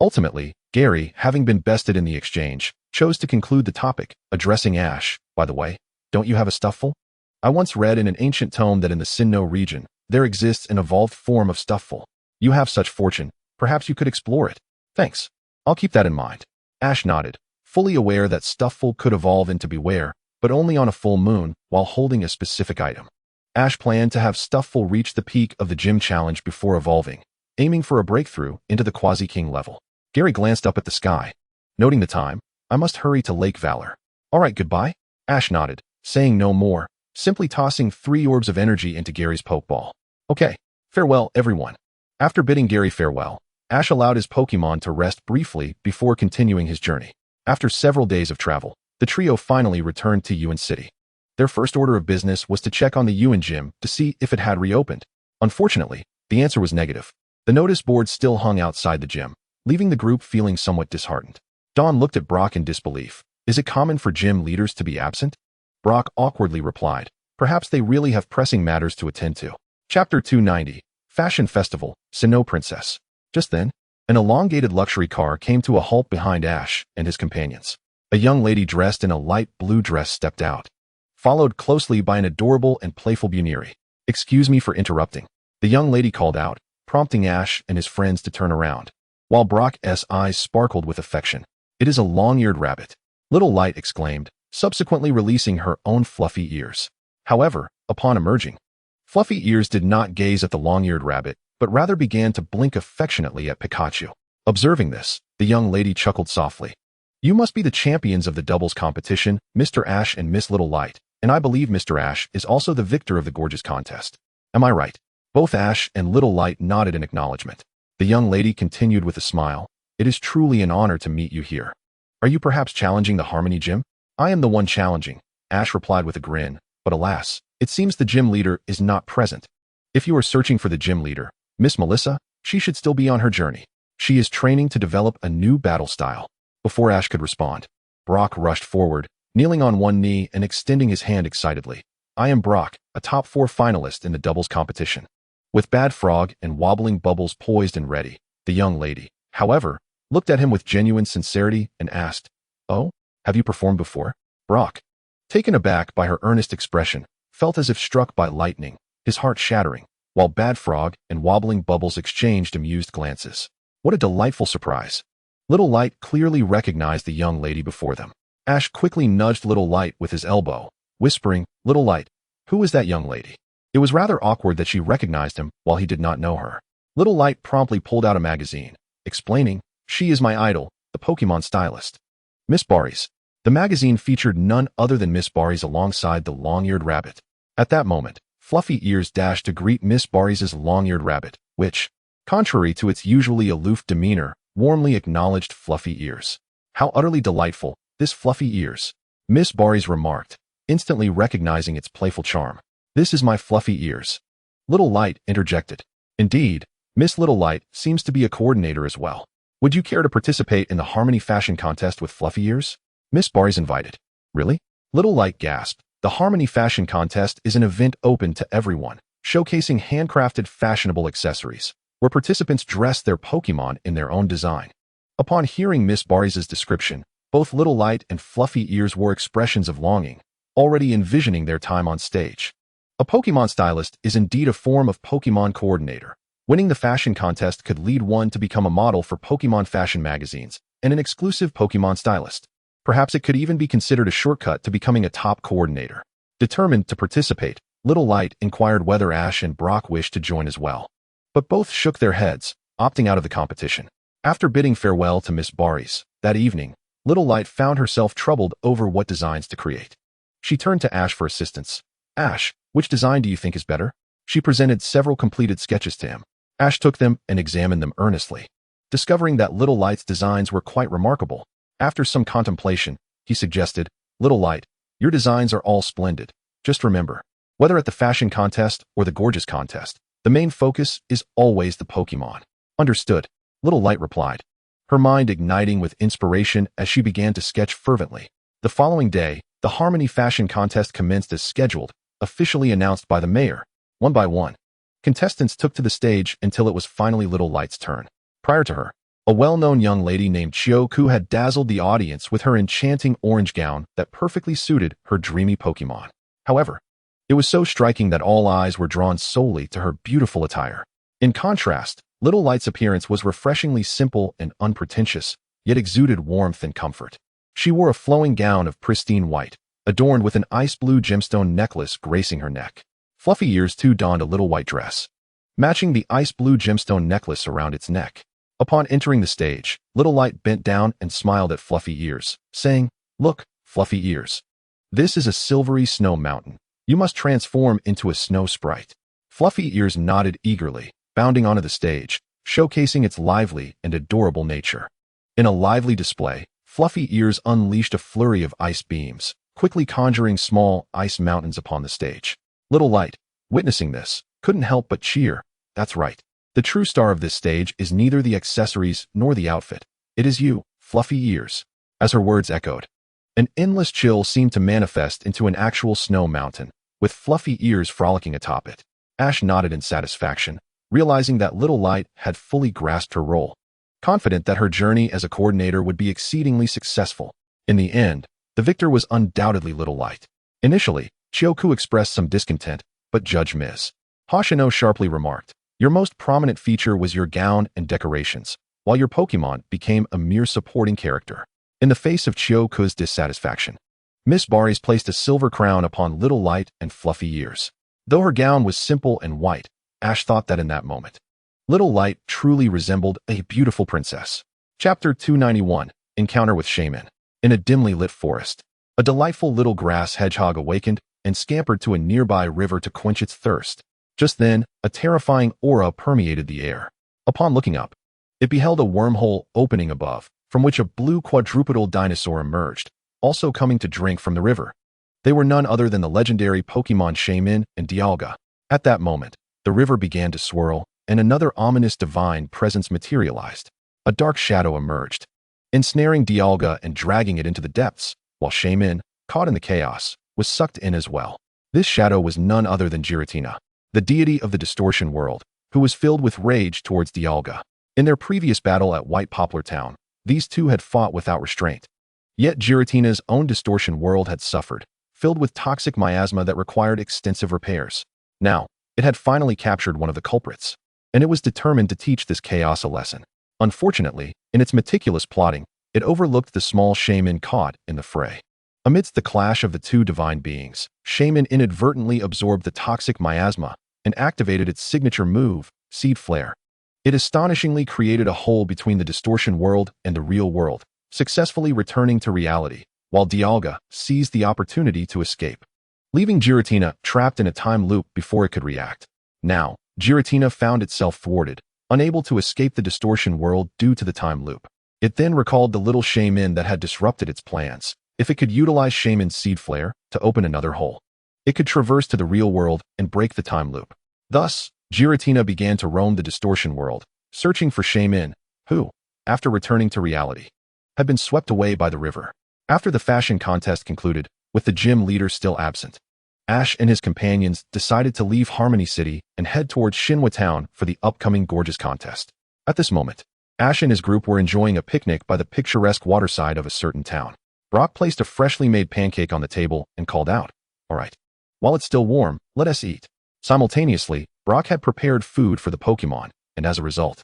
Ultimately, Gary, having been bested in the exchange, chose to conclude the topic, addressing Ash. By the way, don't you have a Stufful? I once read in an ancient tome that in the Sinnoh region, there exists an evolved form of Stufful. You have such fortune, perhaps you could explore it. Thanks. I'll keep that in mind. Ash nodded, fully aware that Stufful could evolve into Beware, but only on a full moon while holding a specific item. Ash planned to have Stufful reach the peak of the gym challenge before evolving, aiming for a breakthrough into the Quasi-King level. Gary glanced up at the sky. Noting the time, I must hurry to Lake Valor. All right, goodbye. Ash nodded, saying no more, simply tossing 3 orbs of energy into Gary's Pokeball. Okay, farewell, everyone. After bidding Gary farewell, Ash allowed his Pokemon to rest briefly before continuing his journey. After several days of travel, the trio finally returned to Hoenn City. Their first order of business was to check on the Hoenn gym to see if it had reopened. Unfortunately, the answer was negative. The notice board still hung outside the gym, leaving the group feeling somewhat disheartened. Dawn looked at Brock in disbelief. Is it common for gym leaders to be absent? Brock awkwardly replied, perhaps they really have pressing matters to attend to. Chapter 290, Fashion Festival, Sinnoh Princess. Just then, an elongated luxury car came to a halt behind Ash and his companions. A young lady dressed in a light blue dress stepped out, followed closely by an adorable and playful Buniri. Excuse me for interrupting, the young lady called out, prompting Ash and his friends to turn around, while Brock's eyes sparkled with affection. It is a long-eared rabbit, Little Light exclaimed, subsequently releasing her own fluffy ears. However, upon emerging, Fluffy Ears did not gaze at the long-eared rabbit, but rather began to blink affectionately at Pikachu. Observing this, the young lady chuckled softly. You must be the champions of the doubles competition, Mr. Ash and Miss Little Light. And I believe Mr. Ash is also the victor of the gorgeous contest. Am I right? Both Ash and Little Light nodded in acknowledgement. The young lady continued with a smile. It is truly an honor to meet you here. Are you perhaps challenging the Harmony Gym? I am the one challenging, Ash replied with a grin, but alas, it seems the gym leader is not present. If you are searching for the gym leader, Miss Melissa, she should still be on her journey. She is training to develop a new battle style. Before Ash could respond, Brock rushed forward, kneeling on one knee and extending his hand excitedly. I am Brock, a top 4 finalist in the doubles competition. With Bad Frog and Wobbling Bubbles poised and ready, the young lady, however, looked at him with genuine sincerity and asked, "Oh, have you performed before?" Brock, taken aback by her earnest expression, felt as if struck by lightning, his heart shattering, while Bad Frog and Wobbling Bubbles exchanged amused glances. What a delightful surprise. Little Light clearly recognized the young lady before them. Ash quickly nudged Little Light with his elbow, whispering, "Little Light, who is that young lady?" It was rather awkward that she recognized him while he did not know her. Little Light promptly pulled out a magazine, explaining, "She is my idol, the Pokémon stylist. Miss Barries." The magazine featured none other than Miss Barries alongside the long-eared rabbit. At that moment, Fluffy Ears dashed to greet Miss Barries' long-eared rabbit, which, contrary to its usually aloof demeanor, warmly acknowledged Fluffy Ears. "How utterly delightful, this Fluffy Ears," Miss Barries remarked, instantly recognizing its playful charm. "This is my Fluffy Ears," Little Light interjected. Indeed, Miss Little Light seems to be a coordinator as well. "Would you care to participate in the Harmony Fashion Contest with Fluffy Ears?" Miss Barries invited. "Really?" Little Light gasped. The Harmony Fashion Contest is an event open to everyone, showcasing handcrafted fashionable accessories, where participants dress their Pokémon in their own design. Upon hearing Miss Barries' description, both Little Light and Fluffy Ears wore expressions of longing, already envisioning their time on stage. A Pokémon stylist is indeed a form of Pokémon coordinator. Winning the fashion contest could lead one to become a model for Pokémon fashion magazines and an exclusive Pokémon stylist. Perhaps it could even be considered a shortcut to becoming a top coordinator. Determined to participate, Little Light inquired whether Ash and Brock wished to join as well. But both shook their heads, opting out of the competition. After bidding farewell to Miss Barries, that evening, Little Light found herself troubled over what designs to create. She turned to Ash for assistance. "Ash, which design do you think is better?" She presented several completed sketches to him. Ash took them and examined them earnestly. Discovering that Little Light's designs were quite remarkable, after some contemplation, he suggested, "Little Light, your designs are all splendid. Just remember, whether at the fashion contest or the gorgeous contest, the main focus is always the Pokémon." "Understood," Little Light replied, her mind igniting with inspiration as she began to sketch fervently. The following day, the Harmony Fashion Contest commenced as scheduled, officially announced by the mayor. One by one, contestants took to the stage until it was finally Little Light's turn. Prior to her, a well-known young lady named Chioku had dazzled the audience with her enchanting orange gown that perfectly suited her dreamy Pokémon. However, it was so striking that all eyes were drawn solely to her beautiful attire. In contrast, Little Light's appearance was refreshingly simple and unpretentious, yet exuded warmth and comfort. She wore a flowing gown of pristine white, adorned with an ice blue gemstone necklace gracing her neck. Fluffy Ears too donned a little white dress, matching the ice blue gemstone necklace around its neck. Upon entering the stage, Little Light bent down and smiled at Fluffy Ears, saying, "Look, Fluffy Ears. This is a silvery snow mountain. You must transform into a snow sprite." Fluffy Ears nodded eagerly, bounding onto the stage, showcasing its lively and adorable nature. In a lively display, Fluffy Ears unleashed a flurry of ice beams, quickly conjuring small ice mountains upon the stage. Little Light, witnessing this, couldn't help but cheer. "That's right. The true star of this stage is neither the accessories nor the outfit. It is you, Fluffy Ears." As her words echoed, an endless chill seemed to manifest into an actual snow mountain, with Fluffy Ears frolicking atop it. Ash nodded in satisfaction, realizing that Little Light had fully grasped her role. Confident that her journey as a coordinator would be exceedingly successful. In the end, the victor was undoubtedly Little Light. Initially, Chioku expressed some discontent, but Judge Ms. Hoshino sharply remarked, "Your most prominent feature was your gown and decorations, while your Pokémon became a mere supporting character." In the face of Chioku's dissatisfaction, Miss Barries placed a silver crown upon Little Light and Fluffy Ears. Though her gown was simple and white, Ash thought that in that moment, Little Light truly resembled a beautiful princess. Chapter 291, Encounter with Shaman. In a dimly lit forest, a delightful little grass hedgehog awakened, and scampered to a nearby river to quench its thirst. Just then, a terrifying aura permeated the air. Upon looking up, it beheld a wormhole opening above, from which a blue quadrupedal dinosaur emerged, also coming to drink from the river. They were none other than the legendary Pokémon Hoenn and Dialga. At that moment, the river began to swirl, and another ominous divine presence materialized. A dark shadow emerged, ensnaring Dialga and dragging it into the depths, while Hoenn, caught in the chaos, was sucked in as well. This shadow was none other than Giratina, the deity of the distortion world, who was filled with rage towards Dialga. In their previous battle at White Poplar Town, these two had fought without restraint. Yet Giratina's own distortion world had suffered, filled with toxic miasma that required extensive repairs. Now, it had finally captured one of the culprits, and it was determined to teach this chaos a lesson. Unfortunately, in its meticulous plotting, it overlooked the small Hoenn caught in the fray. Amidst the clash of the two divine beings, Hoenn inadvertently absorbed the toxic miasma and activated its signature move, Seed Flare. It astonishingly created a hole between the distortion world and the real world, successfully returning to reality, while Dialga seized the opportunity to escape, leaving Giratina trapped in a time loop before it could react. Now, Giratina found itself thwarted, unable to escape the distortion world due to the time loop. It then recalled the little Hoenn that had disrupted its plans. If it could utilize Hoenn's Seed Flare to open another hole, it could traverse to the real world and break the time loop. Thus, Giratina began to roam the distortion world, searching for Hoenn, who, after returning to reality, had been swept away by the river. After the fashion contest concluded, with the gym leader still absent, Ash and his companions decided to leave Harmony City and head towards Sinnoh Town for the upcoming Gorgeous contest. At this moment, Ash and his group were enjoying a picnic by the picturesque waterside of a certain town. Brock placed a freshly made pancake on the table and called out, "All right. While it's still warm, let us eat." Simultaneously, Brock had prepared food for the Pokémon, and as a result,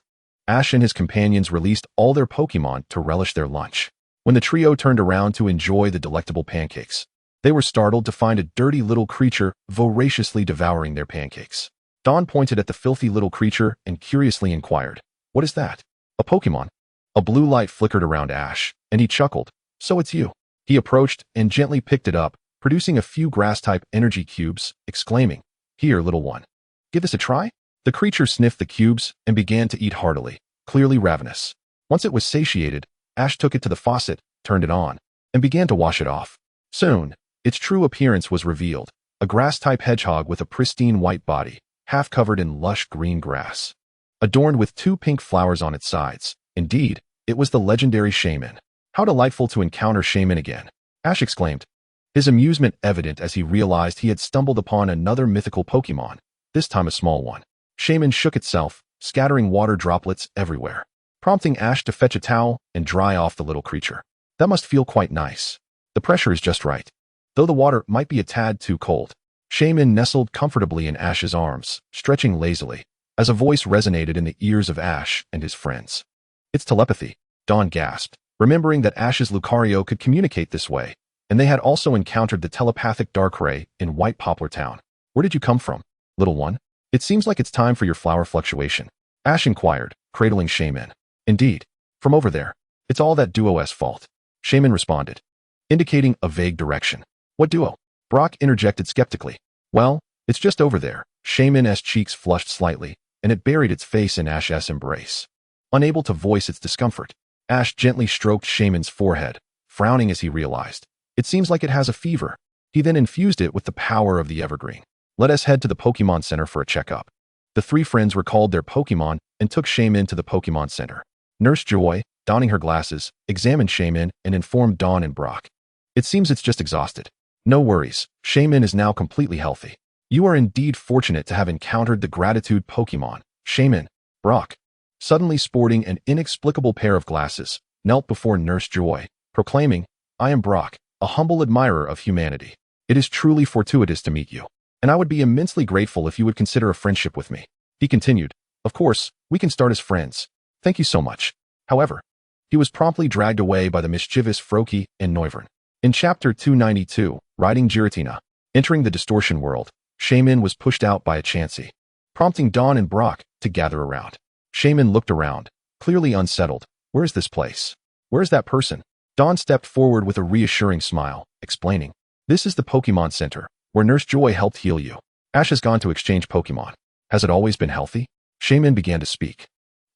Ash and his companions released all their Pokémon to relish their lunch. When the trio turned around to enjoy the delectable pancakes, they were startled to find a dirty little creature voraciously devouring their pancakes. Dawn pointed at the filthy little creature and curiously inquired, "What is that?" "A Pokémon." A blue light flickered around Ash, and he chuckled. "So it's you." He approached and gently picked it up, producing a few grass-type energy cubes, exclaiming, "Here, little one. Give this a try?" The creature sniffed the cubes and began to eat heartily, clearly ravenous. Once it was satiated, Ash took it to the faucet, turned it on, and began to wash it off. Soon, its true appearance was revealed, a grass-type hedgehog with a pristine white body, half covered in lush green grass, adorned with two pink flowers on its sides. Indeed, it was the legendary Hoenn. "How delightful to encounter Hoenn again," Ash exclaimed, his amusement evident as he realized he had stumbled upon another mythical Pokémon, this time a small one. Hoenn shook itself, scattering water droplets everywhere, prompting Ash to fetch a towel and dry off the little creature. "That must feel quite nice. The pressure is just right, though the water might be a tad too cold." Hoenn nestled comfortably in Ash's arms, stretching lazily, as a voice resonated in the ears of Ash and his friends. "It's telepathy," Dawn gasped, remembering that Ash's Lucario could communicate this way, and they had also encountered the telepathic Darkrai in White Poplar Town. "Where did you come from, little one? It seems like it's time for your flower fluctuation," Ash inquired, cradling Hoenn. "Indeed. From over there. It's all that duo's fault," Hoenn responded, indicating a vague direction. "What duo?" Brock interjected skeptically. "Well, it's just over there." Hoenn's cheeks flushed slightly, and it buried its face in Ash's embrace. Unable to voice its discomfort, Ash gently stroked Hoenn's forehead, frowning as he realized, "It seems like it has a fever." He then infused it with the power of the evergreen. "Let us head to the Pokémon Center for a checkup." The three friends recalled their Pokémon and took Hoenn to the Pokémon Center. Nurse Joy, donning her glasses, examined Hoenn and informed Dawn and Brock, "It seems it's just exhausted." "No worries, Hoenn is now completely healthy." "You are indeed fortunate to have encountered the gratitude Pokémon." Hoenn, Brock, suddenly sporting an inexplicable pair of glasses, knelt before Nurse Joy, proclaiming, "I am Brock, a humble admirer of humanity. It is truly fortuitous to meet you, and I would be immensely grateful if you would consider a friendship with me." He continued, "Of course, we can start as friends. Thank you so much." However, he was promptly dragged away by the mischievous Froakie and Noivern. In Chapter 292, Riding Giratina, entering the distortion world, Hoenn was pushed out by a Chansey, prompting Dawn and Brock to gather around. Hoenn looked around, clearly unsettled. "Where is this place? Where is that person?" Dawn stepped forward with a reassuring smile, explaining, "This is the Pokémon Center, where Nurse Joy helped heal you. Ash has gone to exchange Pokémon. Has it always been healthy? Shaman began to speak.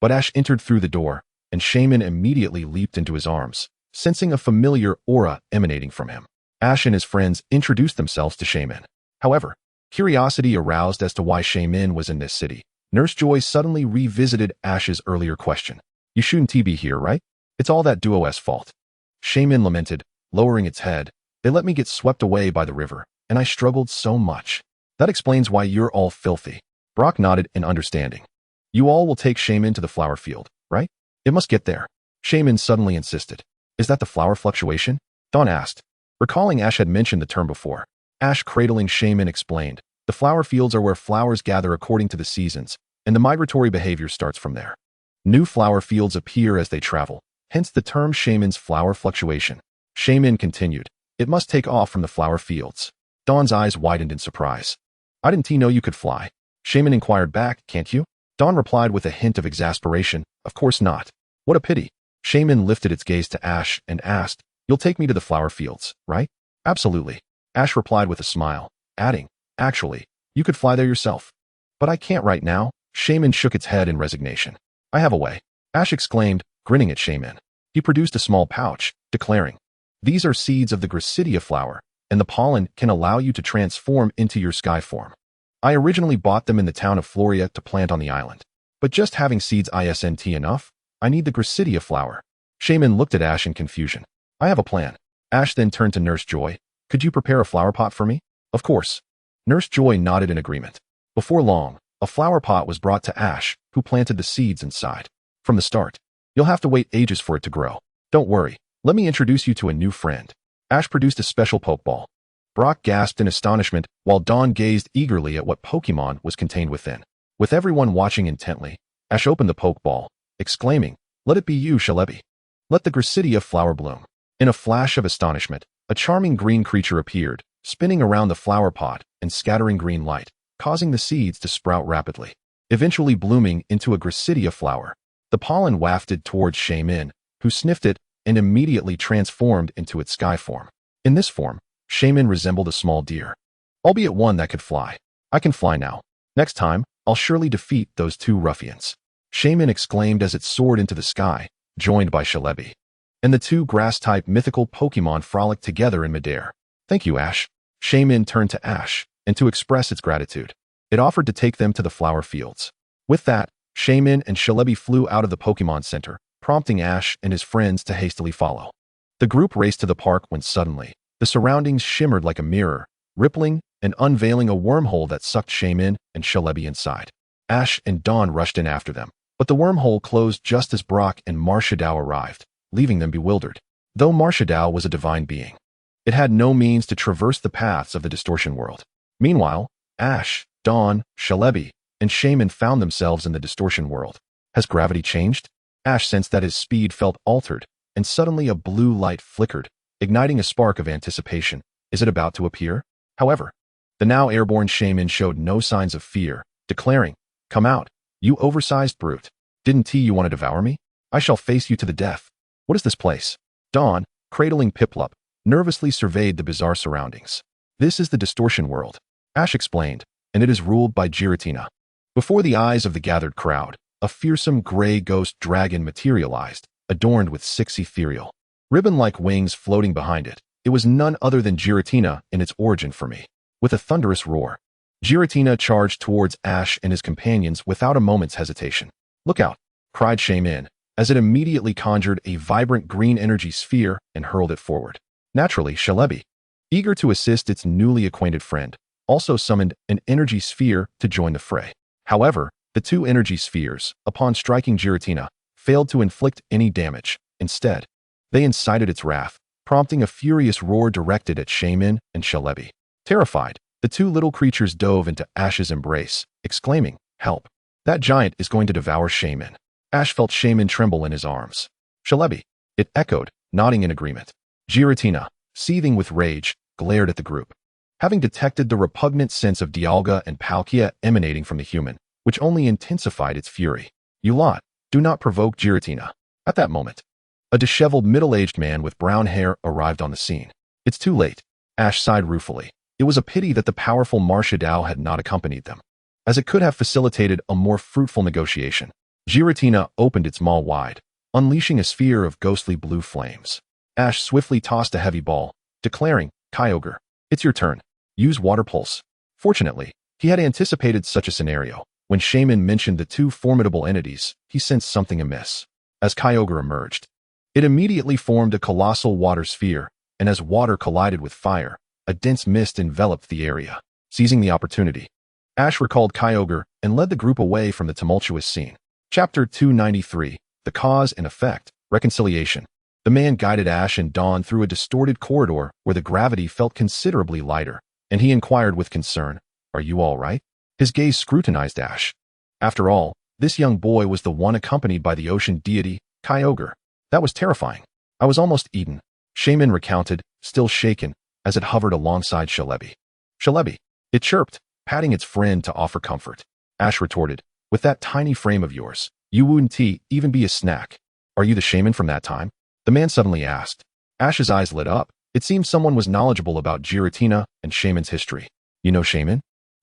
But Ash entered through the door, and Shaman immediately leaped into his arms, sensing a familiar aura emanating from him. Ash and his friends introduced themselves to Shaman. However, curiosity aroused as to why Shaman was in this city. Nurse Joy suddenly revisited Ash's earlier question. You shouldn't be here, right? It's all that duo's fault. Shaman lamented, lowering its head. They let me get swept away by the river, and I struggled so much. That explains why you're all filthy. Brock nodded in understanding. You all will take Shaman to the flower field, right? It must get there. Shaman suddenly insisted. Is that the flower fluctuation? Dawn asked. Recalling Ash had mentioned the term before. Ash, cradling Shaman, explained. The flower fields are where flowers gather according to the seasons, and the migratory behavior starts from there. New flower fields appear as they travel, hence the term Shaman's flower fluctuation. Shaman continued. It must take off from the flower fields. Dawn's eyes widened in surprise. I didn't know you could fly. Shaman inquired back, can't you? Dawn replied with a hint of exasperation, of course not. What a pity. Shaman lifted its gaze to Ash and asked, you'll take me to the flower fields, right? Absolutely. Ash replied with a smile, adding, actually, you could fly there yourself. But I can't right now. Shaman shook its head in resignation. I have a way. Ash exclaimed, grinning at Shaman. He produced a small pouch, declaring, these are seeds of the Gracidia flower, and the pollen can allow you to transform into your sky form. I originally bought them in the town of Floria to plant on the island. But just having seeds isn't enough. I need the Gracidia flower. Shaman looked at Ash in confusion. I have a plan. Ash then turned to Nurse Joy. Could you prepare a flower pot for me? Of course. Nurse Joy nodded in agreement. Before long, a flower pot was brought to Ash, who planted the seeds inside. From the start, you'll have to wait ages for it to grow. Don't worry. Let me introduce you to a new friend. Ash produced a special Pokeball. Brock gasped in astonishment, while Dawn gazed eagerly at what Pokemon was contained within. With everyone watching intently, Ash opened the Pokeball, exclaiming, let it be you, Shalebi. Let the Gracidia flower bloom. In a flash of astonishment, a charming green creature appeared, spinning around the flower pot and scattering green light, causing the seeds to sprout rapidly, eventually blooming into a Gracidia flower. The pollen wafted towards Shaman, who sniffed it and immediately transformed into its sky form. In this form, Shaman resembled a small deer, albeit one that could fly. I can fly now. Next time, I'll surely defeat those two ruffians. Shaman exclaimed as it soared into the sky, joined by Shalebi. And the two grass-type mythical Pokemon frolicked together in midair. Thank you, Ash. Shaman turned to Ash, and to express its gratitude, it offered to take them to the flower fields. With that, Shaman and Shalebi flew out of the Pokemon Center, prompting Ash and his friends to hastily follow. The group raced to the park when suddenly, the surroundings shimmered like a mirror, rippling and unveiling a wormhole that sucked Shaman and Shalebi inside. Ash and Dawn rushed in after them, but the wormhole closed just as Brock and Marshadao arrived, leaving them bewildered. Though Marshadao was a divine being, it had no means to traverse the paths of the distortion world. Meanwhile, Ash, Dawn, Shalebi, and Shaman found themselves in the distortion world. Has gravity changed? Ash sensed that his speed felt altered, and suddenly a blue light flickered, igniting a spark of anticipation. Is it about to appear? However, the now airborne Shaman showed no signs of fear, declaring, come out, you oversized brute. Didn't you want to devour me? I shall face you to the death. What is this place? Dawn, cradling Piplup, nervously surveyed the bizarre surroundings. This is the distortion world, Ash explained, and it is ruled by Giratina. Before the eyes of the gathered crowd, a fearsome gray ghost dragon materialized, adorned with 6 ethereal, ribbon-like wings floating behind it. It was none other than Giratina in its origin for me. With a thunderous roar, Giratina charged towards Ash and his companions without a moment's hesitation. Look out, cried Shaman, as it immediately conjured a vibrant green energy sphere and hurled it forward. Naturally, Shalebi, eager to assist its newly acquainted friend, also summoned an energy sphere to join the fray. However, the 2 energy spheres, upon striking Giratina, failed to inflict any damage. Instead, they incited its wrath, prompting a furious roar directed at Shaman and Shalebi. Terrified, the 2 little creatures dove into Ash's embrace, exclaiming, help. That giant is going to devour Shaman. Ash felt Shaman tremble in his arms. Shalebi, it echoed, nodding in agreement. Giratina, seething with rage, glared at the group. Having detected the repugnant sense of Dialga and Palkia emanating from the human, which only intensified its fury. You lot, do not provoke Giratina. At that moment, a disheveled middle-aged man with brown hair arrived on the scene. It's too late. Ash sighed ruefully. It was a pity that the powerful Marcia Dao had not accompanied them, as it could have facilitated a more fruitful negotiation. Giratina opened its maw wide, unleashing a sphere of ghostly blue flames. Ash swiftly tossed a heavy ball, declaring, Kyogre, it's your turn. Use Water Pulse. Fortunately, he had anticipated such a scenario. When Shaman mentioned the two formidable entities, he sensed something amiss. As Kyogre emerged, it immediately formed a colossal water sphere, and as water collided with fire, a dense mist enveloped the area. Seizing the opportunity, Ash recalled Kyogre and led the group away from the tumultuous scene. Chapter 293, The Cause and Effect, Reconciliation. The man guided Ash and Dawn through a distorted corridor where the gravity felt considerably lighter, and he inquired with concern, Are you all right? His gaze scrutinized Ash. After all, this young boy was the one accompanied by the ocean deity, Kyogre. That was terrifying. I was almost eaten, Shaman recounted, still shaken, as it hovered alongside Shalebi. Shalebi, it chirped, patting its friend to offer comfort. Ash retorted, With that tiny frame of yours, you wouldn't even be a snack. Are you the shaman from that time? The man suddenly asked. Ash's eyes lit up. It seemed someone was knowledgeable about Giratina and Shaman's history. You know Shaman?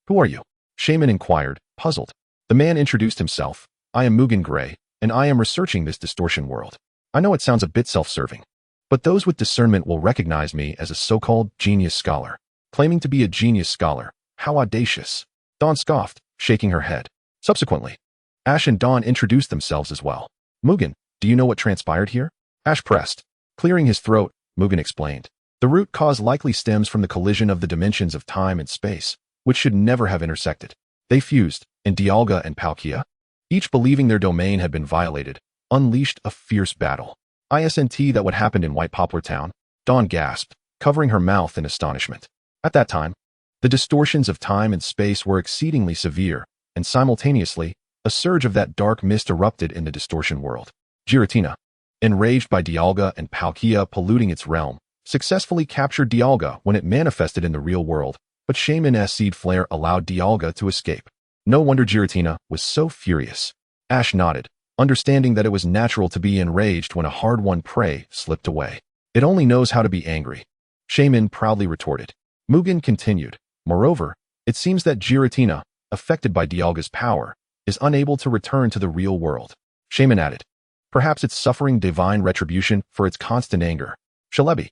Who are you? Shaman inquired, puzzled. The man introduced himself. I am Mugen Gray, and I am researching this distortion world. I know it sounds a bit self-serving, but those with discernment will recognize me as a so-called genius scholar. Claiming to be a genius scholar, how audacious. Dawn scoffed, shaking her head. Subsequently, Ash and Dawn introduced themselves as well. Mugen, do you know what transpired here? Ash pressed. Clearing his throat, Mugen explained. The root cause likely stems from the collision of the dimensions of time and space, which should never have intersected. They fused, and Dialga and Palkia, each believing their domain had been violated, unleashed a fierce battle. Isn't that what happened in White Poplar Town? Dawn gasped, covering her mouth in astonishment. At that time, the distortions of time and space were exceedingly severe, and simultaneously, a surge of that dark mist erupted in the distortion world. Giratina, enraged by Dialga and Palkia polluting its realm, successfully captured Dialga when it manifested in the real world, but Shaman's seed flare allowed Dialga to escape. No wonder Giratina was so furious. Ash nodded, understanding that it was natural to be enraged when a hard-won prey slipped away. It only knows how to be angry. Shaman proudly retorted. Mugen continued. Moreover, it seems that Giratina, affected by Dialga's power, is unable to return to the real world. Shaman added. Perhaps it's suffering divine retribution for its constant anger. Shalebi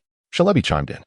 chimed in.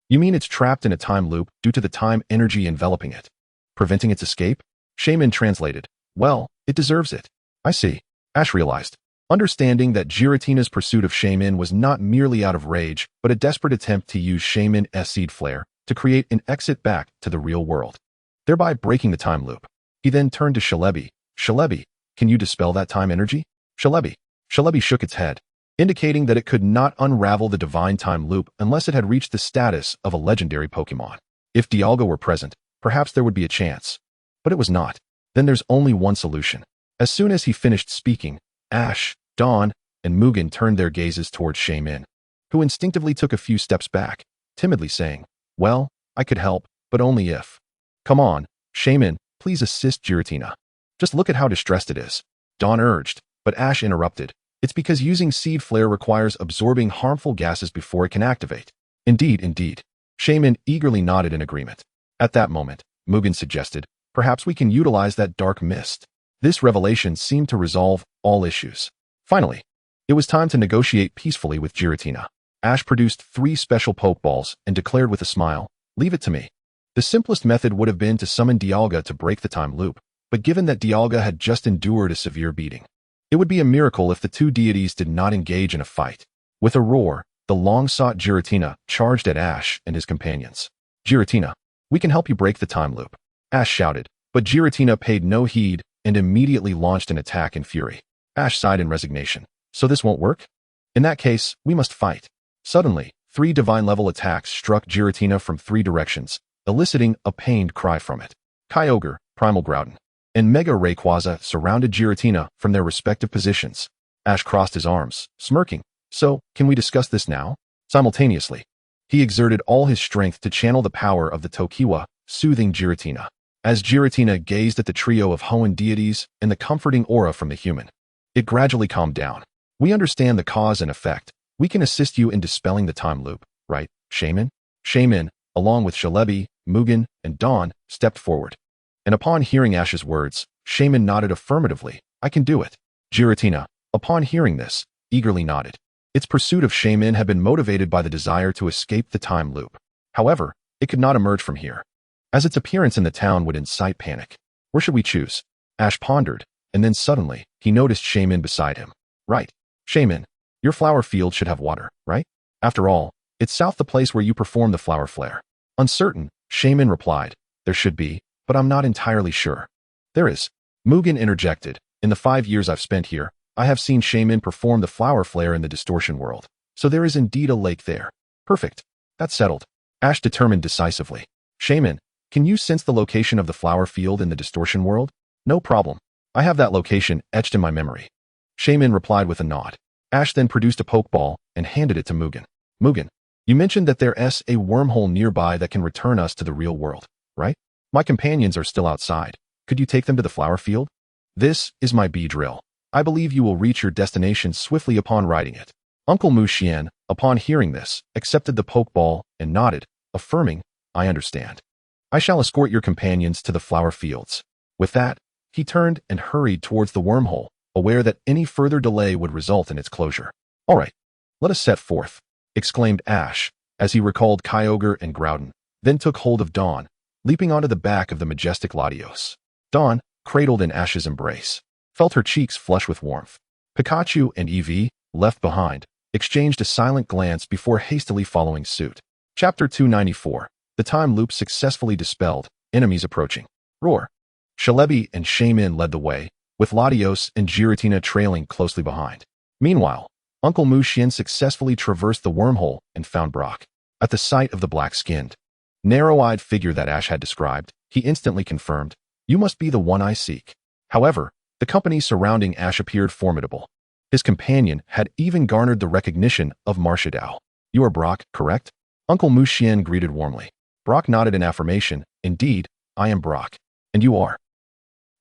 You mean it's trapped in a time loop due to the time energy enveloping it, preventing its escape? Shaman translated. Well, it deserves it. I see. Ash realized, understanding that Giratina's pursuit of Shaman was not merely out of rage, but a desperate attempt to use Shaman's seed flare to create an exit back to the real world, thereby breaking the time loop. He then turned to Shalebi. Shalebi, can you dispel that time energy? Shalebi shook its head, indicating that it could not unravel the divine time loop unless it had reached the status of a legendary Pokémon. If Dialga were present, perhaps there would be a chance. But it was not. Then there's only one solution. As soon as he finished speaking, Ash, Dawn, and Mugen turned their gazes towards Shaman, who instinctively took a few steps back, timidly saying, Well, I could help, but only if. Come on, Shaman, please assist Giratina. Just look at how distressed it is. Dawn urged, but Ash interrupted. It's because using seed flare requires absorbing harmful gases before it can activate. Indeed. Shaman eagerly nodded in agreement. At that moment, Mugen suggested, perhaps we can utilize that dark mist. This revelation seemed to resolve all issues. Finally, it was time to negotiate peacefully with Giratina. Ash produced 3 special Pokeballs and declared with a smile, Leave it to me. The simplest method would have been to summon Dialga to break the time loop, but given that Dialga had just endured a severe beating, it would be a miracle if the two deities did not engage in a fight. With a roar, the long-sought Giratina charged at Ash and his companions. Giratina, we can help you break the time loop. Ash shouted, but Giratina paid no heed and immediately launched an attack in fury. Ash sighed in resignation. So this won't work? In that case, we must fight. Suddenly, 3 divine-level attacks struck Giratina from 3 directions, eliciting a pained cry from it. Kyogre, Primal Groudon, and Mega Rayquaza surrounded Giratina from their respective positions. Ash crossed his arms, smirking. So, can we discuss this now? Simultaneously, he exerted all his strength to channel the power of the Tokiwa, soothing Giratina. As Giratina gazed at the trio of Hoenn deities and the comforting aura from the human, it gradually calmed down. We understand the cause and effect. We can assist you in dispelling the time loop, right, Shaman? Shaman, along with Shalebi, Mugen, and Dawn, stepped forward. And upon hearing Ash's words, Shaman nodded affirmatively. I can do it. Giratina, upon hearing this, eagerly nodded. Its pursuit of Shaman had been motivated by the desire to escape the time loop. However, it could not emerge from here, as its appearance in the town would incite panic. Where should we choose? Ash pondered, and then suddenly, he noticed Shaman beside him. Right. Shaman, your flower field should have water, right? After all, it's south the place where you perform the flower flare. Uncertain, Shaman replied. There should be, but I'm not entirely sure. There is. Mugen interjected. In the 5 years I've spent here, I have seen Shaman perform the flower flare in the distortion world. So there is indeed a lake there. Perfect. That's settled. Ash determined decisively. Shaman, can you sense the location of the flower field in the distortion world? No problem. I have that location etched in my memory. Shaman replied with a nod. Ash then produced a pokeball and handed it to Mugen. Mugen, you mentioned that there's a wormhole nearby that can return us to the real world, right? My companions are still outside. Could you take them to the flower field? This is my B-drill. I believe you will reach your destination swiftly upon riding it. Uncle Mu Xian, upon hearing this, accepted the pokeball and nodded, affirming, I understand. I shall escort your companions to the flower fields. With that, he turned and hurried towards the wormhole, aware that any further delay would result in its closure. All right, let us set forth, exclaimed Ash, as he recalled Kyogre and Groudon, then took hold of Dawn, leaping onto the back of the majestic Latios. Dawn, cradled in Ash's embrace, felt her cheeks flush with warmth. Pikachu and Eevee, left behind, exchanged a silent glance before hastily following suit. Chapter 294. The time loop successfully dispelled, enemies approaching. Roar. Shalebi and Shaman led the way, with Latios and Giratina trailing closely behind. Meanwhile, Uncle Mu Xian successfully traversed the wormhole and found Brock. At the sight of the black-skinned, narrow-eyed figure that Ash had described, he instantly confirmed, you must be the one I seek. However, the company surrounding Ash appeared formidable. His companion had even garnered the recognition of Marshadao. You are Brock, correct? Uncle Mu Xian greeted warmly. Brock nodded in affirmation. Indeed, I am Brock. And you are.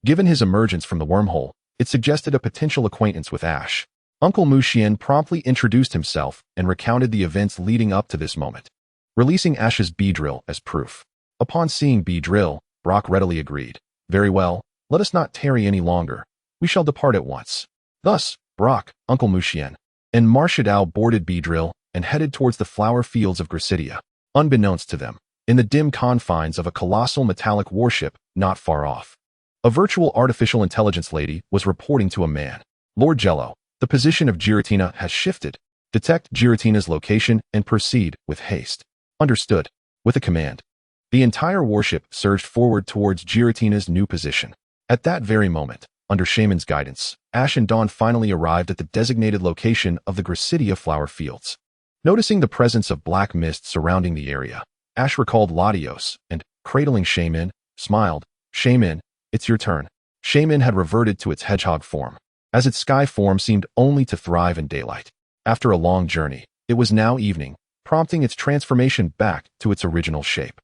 Given his emergence from the wormhole, it suggested a potential acquaintance with Ash. Uncle Mu Xian promptly introduced himself and recounted the events leading up to this moment, releasing Ash's B-drill as proof. Upon seeing B-drill, Brock readily agreed. Very well, let us not tarry any longer. We shall depart at once. Thus, Brock, Uncle Mu Xian, and Marshadao boarded B-drill and headed towards the flower fields of Gracidia, unbeknownst to them, in the dim confines of a colossal metallic warship not far off. A virtual artificial intelligence lady was reporting to a man. Lord Jello, the position of Giratina has shifted. Detect Giratina's location and proceed with haste. Understood. With a command, the entire warship surged forward towards Giratina's new position. At that very moment, under Shaman's guidance, Ash and Dawn finally arrived at the designated location of the Gracidia flower fields. Noticing the presence of black mist surrounding the area, Ash recalled Latios and, cradling Shaman, smiled. Shaman, it's your turn. Shaman had reverted to its hedgehog form, as its sky form seemed only to thrive in daylight. After a long journey, it was now evening, prompting its transformation back to its original shape.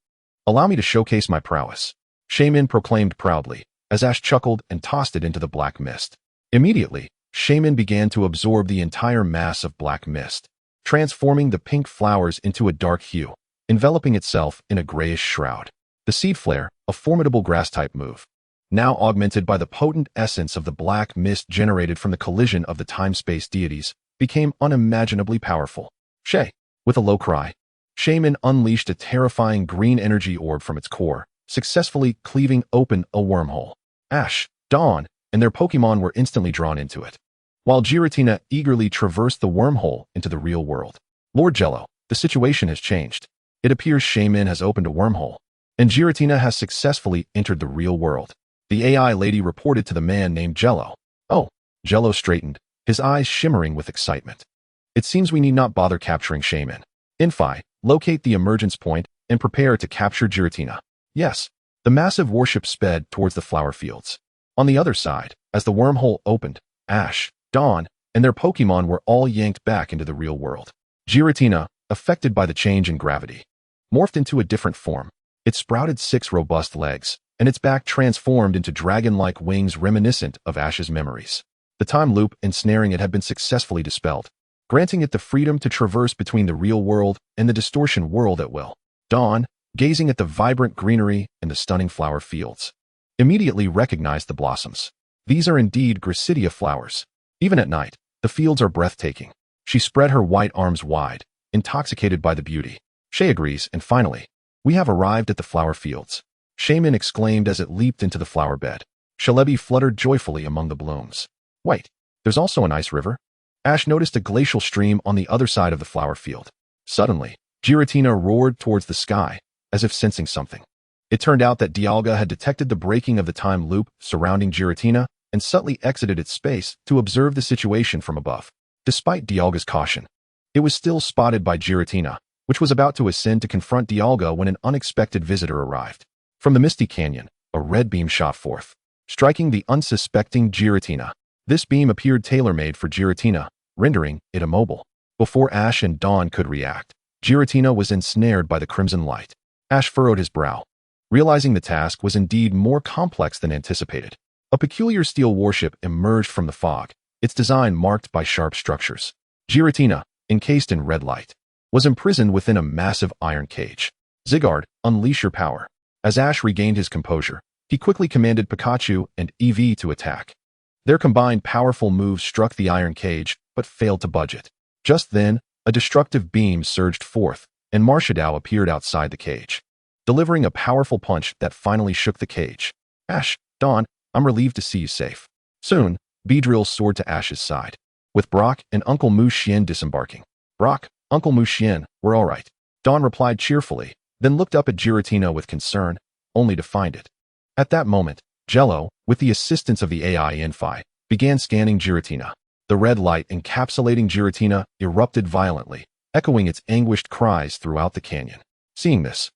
Allow me to showcase my prowess, Shaman proclaimed proudly, as Ash chuckled and tossed it into the black mist. Immediately, Shaman began to absorb the entire mass of black mist, transforming the pink flowers into a dark hue, enveloping itself in a grayish shroud. The seed flare, a formidable grass-type move, now augmented by the potent essence of the black mist generated from the collision of the time-space deities, became unimaginably powerful. Shay, with a low cry, Shaman unleashed a terrifying green energy orb from its core, successfully cleaving open a wormhole. Ash, Dawn, and their Pokémon were instantly drawn into it, while Giratina eagerly traversed the wormhole into the real world. Lord Jello, the situation has changed. It appears Shaman has opened a wormhole, and Giratina has successfully entered the real world. The AI lady reported to the man named Jello. Oh, Jello straightened, his eyes shimmering with excitement. It seems we need not bother capturing Shaman. Infi, locate the emergence point and prepare to capture Giratina. Yes, the massive warship sped towards the flower fields. On the other side, as the wormhole opened, Ash, Dawn, and their Pokémon were all yanked back into the real world. Giratina, affected by the change in gravity, morphed into a different form. It sprouted 6 robust legs, and its back transformed into dragon-like wings reminiscent of Ash's memories. The time loop ensnaring it had been successfully dispelled, granting it the freedom to traverse between the real world and the distortion world at will. Dawn, gazing at the vibrant greenery and the stunning flower fields. Immediately recognized the blossoms. These are indeed Gracidia flowers. Even at night, the fields are breathtaking. She spread her white arms wide, intoxicated by the beauty. Shay agrees, and finally, we have arrived at the flower fields. Shaman exclaimed as it leaped into the flower bed. Shalebi fluttered joyfully among the blooms. Wait, there's also an ice river? Ash noticed a glacial stream on the other side of the flower field. Suddenly, Giratina roared towards the sky, as if sensing something. It turned out that Dialga had detected the breaking of the time loop surrounding Giratina and subtly exited its space to observe the situation from above. Despite Dialga's caution, it was still spotted by Giratina, which was about to ascend to confront Dialga when an unexpected visitor arrived. From the misty canyon, a red beam shot forth, striking the unsuspecting Giratina. This beam appeared tailor-made for Giratina, rendering it immobile. Before Ash and Dawn could react, Giratina was ensnared by the crimson light. Ash furrowed his brow, realizing the task was indeed more complex than anticipated. A peculiar steel warship emerged from the fog, its design marked by sharp structures. Giratina, encased in red light, was imprisoned within a massive iron cage. Zygarde, unleash your power. As Ash regained his composure, he quickly commanded Pikachu and Eevee to attack. Their combined powerful moves struck the iron cage, but failed to budge it. Just then, a destructive beam surged forth, and Marshadao appeared outside the cage, delivering a powerful punch that finally shook the cage. Ash, Dawn, I'm relieved to see you safe. Soon, Beedrill soared to Ash's side, with Brock and Uncle Mu Xian disembarking. Brock, Uncle Mu Xian, we're all right. Dawn replied cheerfully, then looked up at Giratina with concern, only to find it. At that moment, Jello, with the assistance of the AI Infi, began scanning Giratina. The red light encapsulating Giratina erupted violently, echoing its anguished cries throughout the canyon. Seeing this,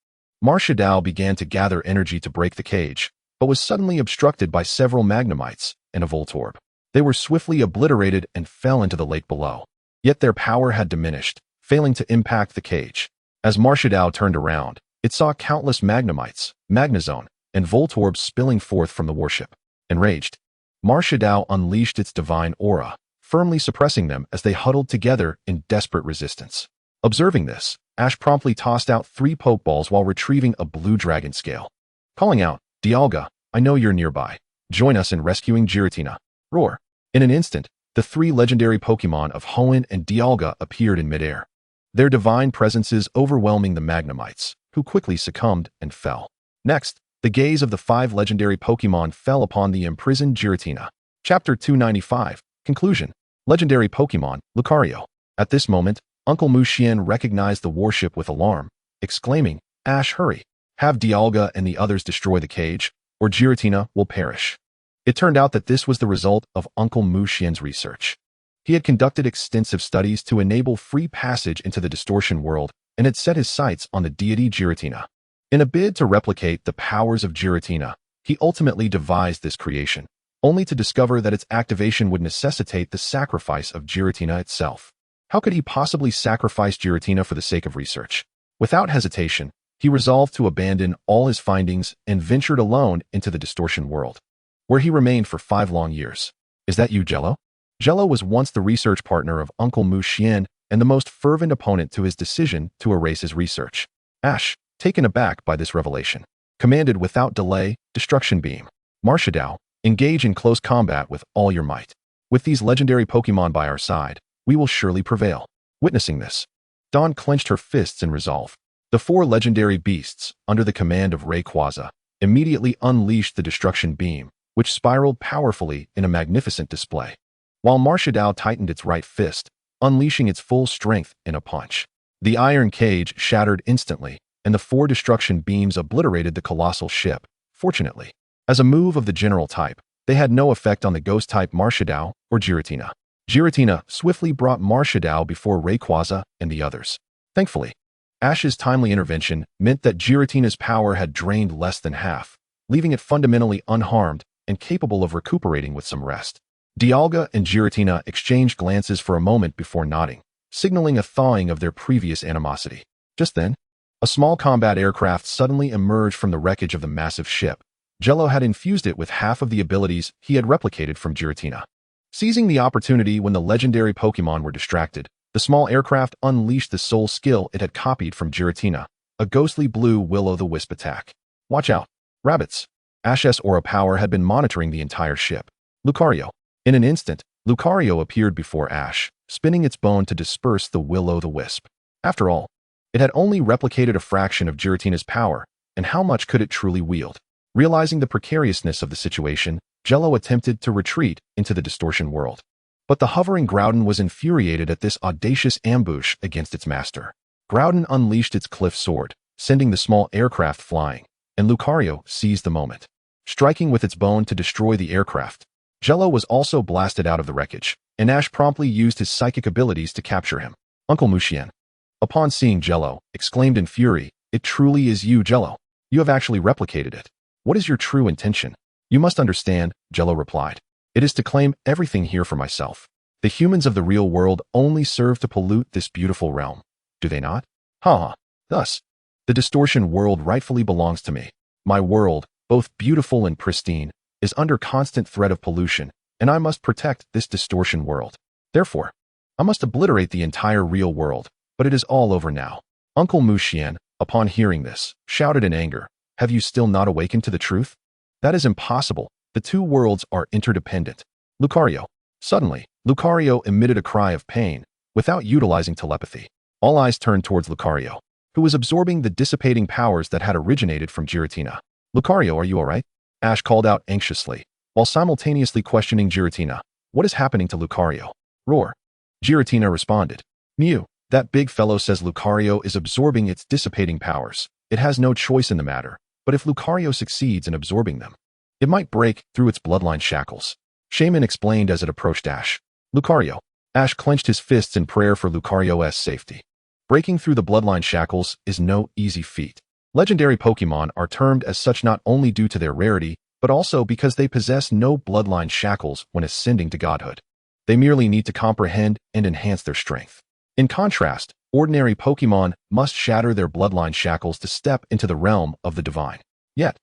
Marshadao began to gather energy to break the cage, but was suddenly obstructed by several Magnemites and a Voltorb. They were swiftly obliterated and fell into the lake below. Yet their power had diminished, failing to impact the cage. As Marshadao turned around, it saw countless Magnemites, Magnezone, and Voltorbs spilling forth from the warship. Enraged, Marshadao unleashed its divine aura, firmly suppressing them as they huddled together in desperate resistance. Observing this, Ash promptly tossed out 3 Pokeballs while retrieving a blue dragon scale. Calling out, Dialga, I know you're nearby. Join us in rescuing Giratina. Roar. In an instant, the 3 legendary Pokemon of Hoenn and Dialga appeared in midair, their divine presences overwhelming the Magnemites, who quickly succumbed and fell. Next, the gaze of the 5 legendary Pokemon fell upon the imprisoned Giratina. Chapter 295, Conclusion. Legendary Pokemon, Lucario. At this moment, Uncle Mu Xian recognized the warship with alarm, exclaiming, Ash, hurry. Have Dialga and the others destroy the cage, or Giratina will perish. It turned out that this was the result of Uncle Mu Xian's research. He had conducted extensive studies to enable free passage into the distortion world and had set his sights on the deity Giratina. In a bid to replicate the powers of Giratina, he ultimately devised this creation, only to discover that its activation would necessitate the sacrifice of Giratina itself. How could he possibly sacrifice Giratina for the sake of research? Without hesitation, he resolved to abandon all his findings and ventured alone into the distortion world, where he remained for 5 long years. Is that you, Jello? Jello was once the research partner of Uncle Mu Xian and the most fervent opponent to his decision to erase his research. Ash, taken aback by this revelation, commanded without delay, Destruction Beam. Marshadao, engage in close combat with all your might. With these legendary Pokemon by our side, we will surely prevail. Witnessing this, Dawn clenched her fists in resolve. The 4 legendary beasts, under the command of Rayquaza, immediately unleashed the Destruction Beam, which spiraled powerfully in a magnificent display, while Marshadao tightened its right fist, unleashing its full strength in a punch. The iron cage shattered instantly, and the 4 destruction beams obliterated the colossal ship. Fortunately, as a move of the general type, they had no effect on the ghost-type Marshadao or Giratina. Giratina swiftly brought Marshadao before Rayquaza and the others. Thankfully, Ash's timely intervention meant that Giratina's power had drained less than half, leaving it fundamentally unharmed and capable of recuperating with some rest. Dialga and Giratina exchanged glances for a moment before nodding, signaling a thawing of their previous animosity. Just then, a small combat aircraft suddenly emerged from the wreckage of the massive ship. Jello had infused it with half of the abilities he had replicated from Giratina. Seizing the opportunity when the legendary Pokemon were distracted, the small aircraft unleashed the sole skill it had copied from Giratina, a ghostly blue will-o'-the-wisp attack. Watch out. Rabbits. Ash's aura power had been monitoring the entire ship. Lucario. In an instant, Lucario appeared before Ash, spinning its bone to disperse the will-o'-the-wisp. After all, it had only replicated a fraction of Giratina's power, and how much could it truly wield? Realizing the precariousness of the situation, Jello attempted to retreat into the distortion world. But the hovering Groudon was infuriated at this audacious ambush against its master. Groudon unleashed its cliff sword, sending the small aircraft flying, and Lucario seized the moment, striking with its bone to destroy the aircraft. Jello was also blasted out of the wreckage, and Ash promptly used his psychic abilities to capture him. Uncle Mushien, upon seeing Jello, exclaimed in fury, "It truly is you, Jello. You have actually replicated it. What is your true intention?" "You must understand," Jello replied. "It is to claim everything here for myself. The humans of the real world only serve to pollute this beautiful realm. Do they not? Ha! Thus, the distortion world rightfully belongs to me. My world, both beautiful and pristine, is under constant threat of pollution, and I must protect this distortion world. Therefore, I must obliterate the entire real world, but it is all over now." Uncle Mushien, upon hearing this, shouted in anger, "Have you still not awakened to the truth? That is impossible. The two worlds are interdependent." Lucario. Suddenly, Lucario emitted a cry of pain, without utilizing telepathy. All eyes turned towards Lucario, who was absorbing the dissipating powers that had originated from Giratina. "Lucario, are you alright?" Ash called out anxiously, while simultaneously questioning Giratina. "What is happening to Lucario?" "Roar." Giratina responded. "Mew, that big fellow says Lucario is absorbing its dissipating powers. It has no choice in the matter, but if Lucario succeeds in absorbing them, it might break through its bloodline shackles." Shaman explained as it approached Ash. "Lucario." Ash clenched his fists in prayer for Lucario's safety. Breaking through the bloodline shackles is no easy feat. Legendary Pokémon are termed as such not only due to their rarity, but also because they possess no bloodline shackles when ascending to godhood. They merely need to comprehend and enhance their strength. In contrast, ordinary Pokémon must shatter their bloodline shackles to step into the realm of the divine. Yet,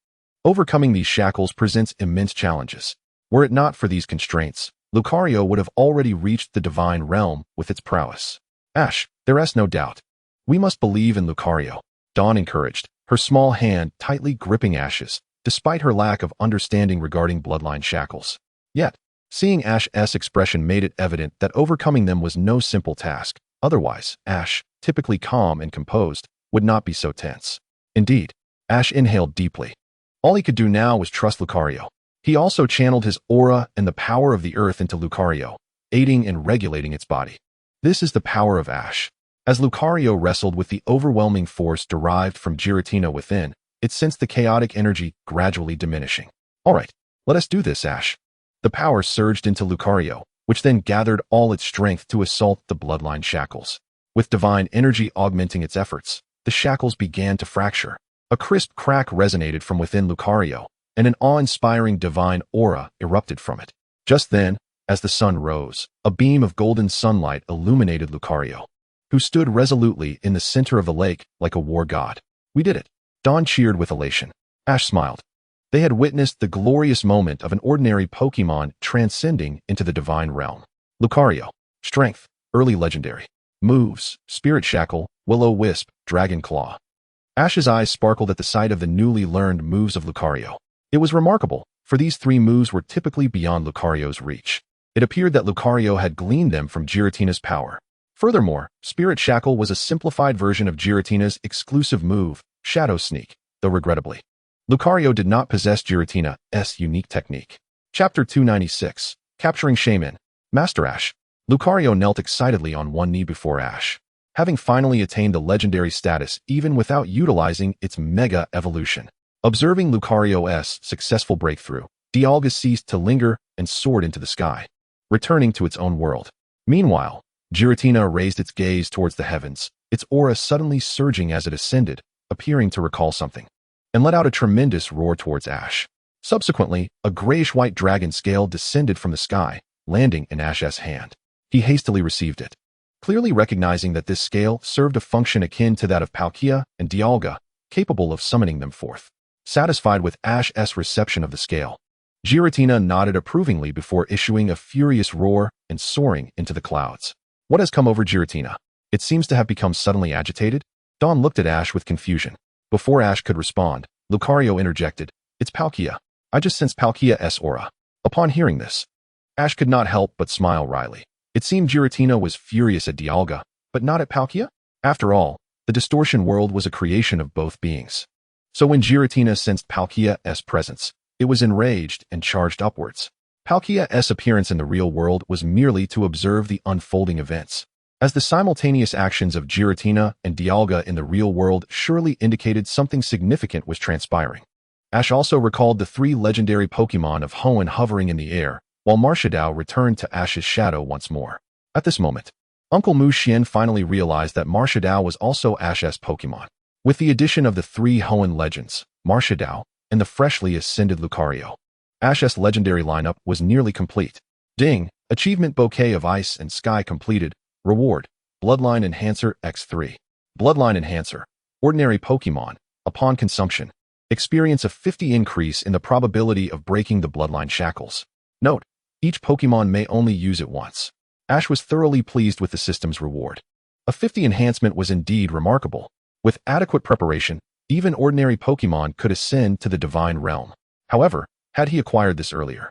overcoming these shackles presents immense challenges. Were it not for these constraints, Lucario would have already reached the divine realm with its prowess. "Ash, there is no doubt. We must believe in Lucario," Dawn encouraged, her small hand tightly gripping Ash's, despite her lack of understanding regarding bloodline shackles. Yet, seeing Ash's expression made it evident that overcoming them was no simple task. Otherwise, Ash, typically calm and composed, would not be so tense. Indeed, Ash inhaled deeply. All he could do now was trust Lucario. He also channeled his aura and the power of the earth into Lucario, aiding in regulating its body. This is the power of Ash. As Lucario wrestled with the overwhelming force derived from Giratina within, it sensed the chaotic energy gradually diminishing. "All right, let us do this, Ash." The power surged into Lucario, which then gathered all its strength to assault the bloodline shackles. With divine energy augmenting its efforts, the shackles began to fracture. A crisp crack resonated from within Lucario, and an awe-inspiring divine aura erupted from it. Just then, as the sun rose, a beam of golden sunlight illuminated Lucario, who stood resolutely in the center of the lake like a war god. "We did it." Dawn cheered with elation. Ash smiled. They had witnessed the glorious moment of an ordinary Pokémon transcending into the divine realm. Lucario. Strength. Early legendary. Moves. Spirit Shackle. Will-O-Wisp. Dragon Claw. Ash's eyes sparkled at the sight of the newly learned moves of Lucario. It was remarkable, for these three moves were typically beyond Lucario's reach. It appeared that Lucario had gleaned them from Giratina's power. Furthermore, Spirit Shackle was a simplified version of Giratina's exclusive move, Shadow Sneak, though regrettably, Lucario did not possess Giratina's unique technique. Chapter 296, Capturing Shaman. Master Ash. Lucario knelt excitedly on one knee before Ash, having finally attained the legendary status even without utilizing its mega evolution. Observing Lucario's successful breakthrough, Dialga ceased to linger and soared into the sky, returning to its own world. Meanwhile, Giratina raised its gaze towards the heavens, its aura suddenly surging as it ascended, appearing to recall something, and let out a tremendous roar towards Ash. Subsequently, a grayish-white dragon scale descended from the sky, landing in Ash's hand. He hastily received it, clearly recognizing that this scale served a function akin to that of Palkia and Dialga, capable of summoning them forth. Satisfied with Ash's reception of the scale, Giratina nodded approvingly before issuing a furious roar and soaring into the clouds. "What has come over Giratina? It seems to have become suddenly agitated." Dawn looked at Ash with confusion. Before Ash could respond, Lucario interjected, "It's Palkia. I just sensed Palkia's aura." Upon hearing this, Ash could not help but smile wryly. It seemed Giratina was furious at Dialga, but not at Palkia? After all, the distortion world was a creation of both beings. So when Giratina sensed Palkia's presence, it was enraged and charged upwards. Palkia's appearance in the real world was merely to observe the unfolding events, as the simultaneous actions of Giratina and Dialga in the real world surely indicated something significant was transpiring. Ash also recalled the 3 legendary Pokémon of Hoenn hovering in the air, while Marshadao returned to Ash's shadow once more. At this moment, Uncle Mu Xian finally realized that Marshadao was also Ash's Pokémon. With the addition of the 3 Hoenn legends, Marshadao, and the freshly ascended Lucario, Ash's legendary lineup was nearly complete. Ding! Achievement Bouquet of Ice and Sky completed. Reward: Bloodline Enhancer X3. Bloodline Enhancer. Ordinary Pokémon, upon consumption, experience a 50 increase in the probability of breaking the bloodline shackles. Note: each Pokémon may only use it once. Ash was thoroughly pleased with the system's reward. A 50 enhancement was indeed remarkable. With adequate preparation, even ordinary Pokémon could ascend to the divine realm. However, had he acquired this earlier,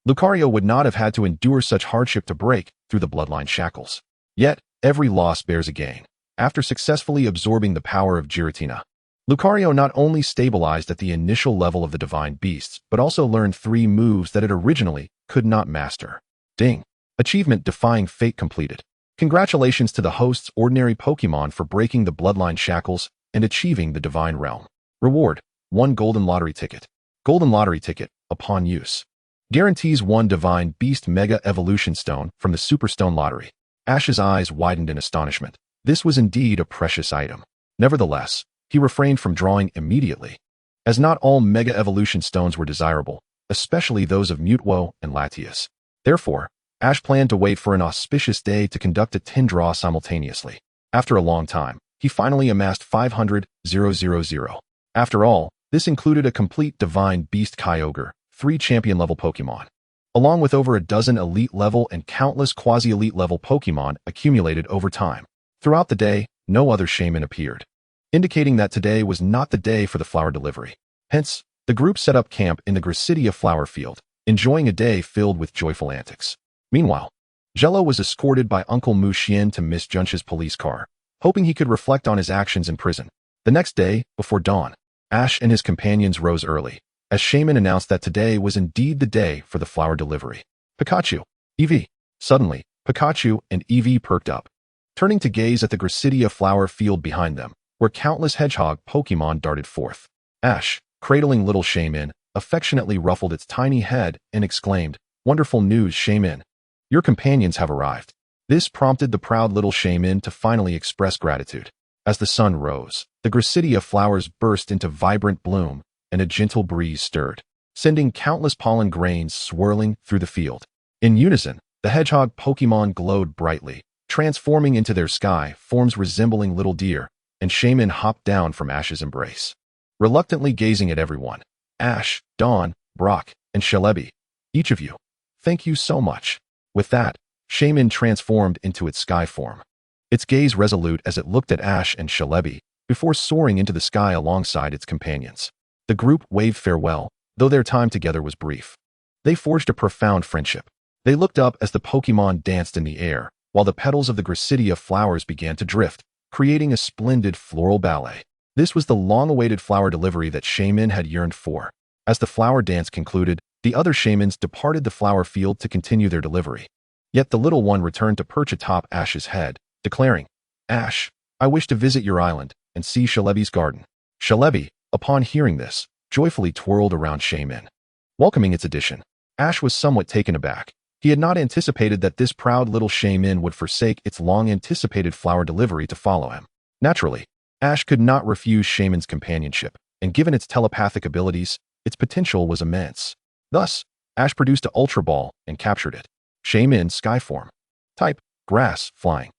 Lucario would not have had to endure such hardship to break through the bloodline shackles. Yet, every loss bears a gain. After successfully absorbing the power of Giratina, Lucario not only stabilized at the initial level of the divine beasts, but also learned 3 moves that it originally could not master. Ding! Achievement Defying Fate completed. Congratulations to the host's ordinary Pokémon for breaking the bloodline shackles and achieving the divine realm. Reward: 1 golden lottery ticket. Golden lottery ticket, upon use, guarantees 1 divine beast mega evolution stone from the Super Stone lottery. Ash's eyes widened in astonishment. This was indeed a precious item. Nevertheless, he refrained from drawing immediately, as not all mega evolution stones were desirable, especially those of Mutwo and Latias. Therefore, Ash planned to wait for an auspicious day to conduct a 10 draw simultaneously. After a long time, he finally amassed 500,000. After all, this included a complete Divine Beast Kyogre, 3 champion-level Pokémon, along with over a dozen elite-level and countless quasi-elite-level Pokémon accumulated over time. Throughout the day, no other shaman appeared, indicating that today was not the day for the flower delivery. Hence, the group set up camp in the Gracidia flower field, enjoying a day filled with joyful antics. Meanwhile, Jello was escorted by Uncle Mu Xian to Miss Junsh's police car, hoping he could reflect on his actions in prison. The next day, before dawn, Ash and his companions rose early, as Shaman announced that today was indeed the day for the flower delivery. Pikachu, Eevee. Suddenly, Pikachu and Eevee perked up, turning to gaze at the Gracidia flower field behind them, where countless hedgehog Pokémon darted forth. Ash, cradling little Shaman, affectionately ruffled its tiny head and exclaimed, "Wonderful news, Shaman. Your companions have arrived." This prompted the proud little Shaman to finally express gratitude. As the sun rose, the Gracidia flowers burst into vibrant bloom, and a gentle breeze stirred, sending countless pollen grains swirling through the field. In unison, the hedgehog Pokémon glowed brightly, transforming into their sky forms resembling little deer, and Shaman hopped down from Ash's embrace, reluctantly gazing at everyone. "Ash, Dawn, Brock, and Shelebi, each of you, thank you so much." With that, Shaman transformed into its sky form, its gaze resolute as it looked at Ash and Shelebi, before soaring into the sky alongside its companions. The group waved farewell, though their time together was brief. They forged a profound friendship. They looked up as the Pokémon danced in the air, while the petals of the Gracidia flowers began to drift, creating a splendid floral ballet. This was the long-awaited flower delivery that Shaman had yearned for. As the flower dance concluded, the other shamans departed the flower field to continue their delivery. Yet the little one returned to perch atop Ash's head, declaring, "Ash, I wish to visit your island and see Shelebi's garden." Shelebi, upon hearing this, joyfully twirled around Shaman, welcoming its addition. Ash was somewhat taken aback. He had not anticipated that this proud little Shaman would forsake its long-anticipated flower delivery to follow him. Naturally, Ash could not refuse Shaman's companionship, and given its telepathic abilities, its potential was immense. Thus, Ash produced an Ultra Ball and captured it. Shaman Sky Form. Type: Grass, Flying.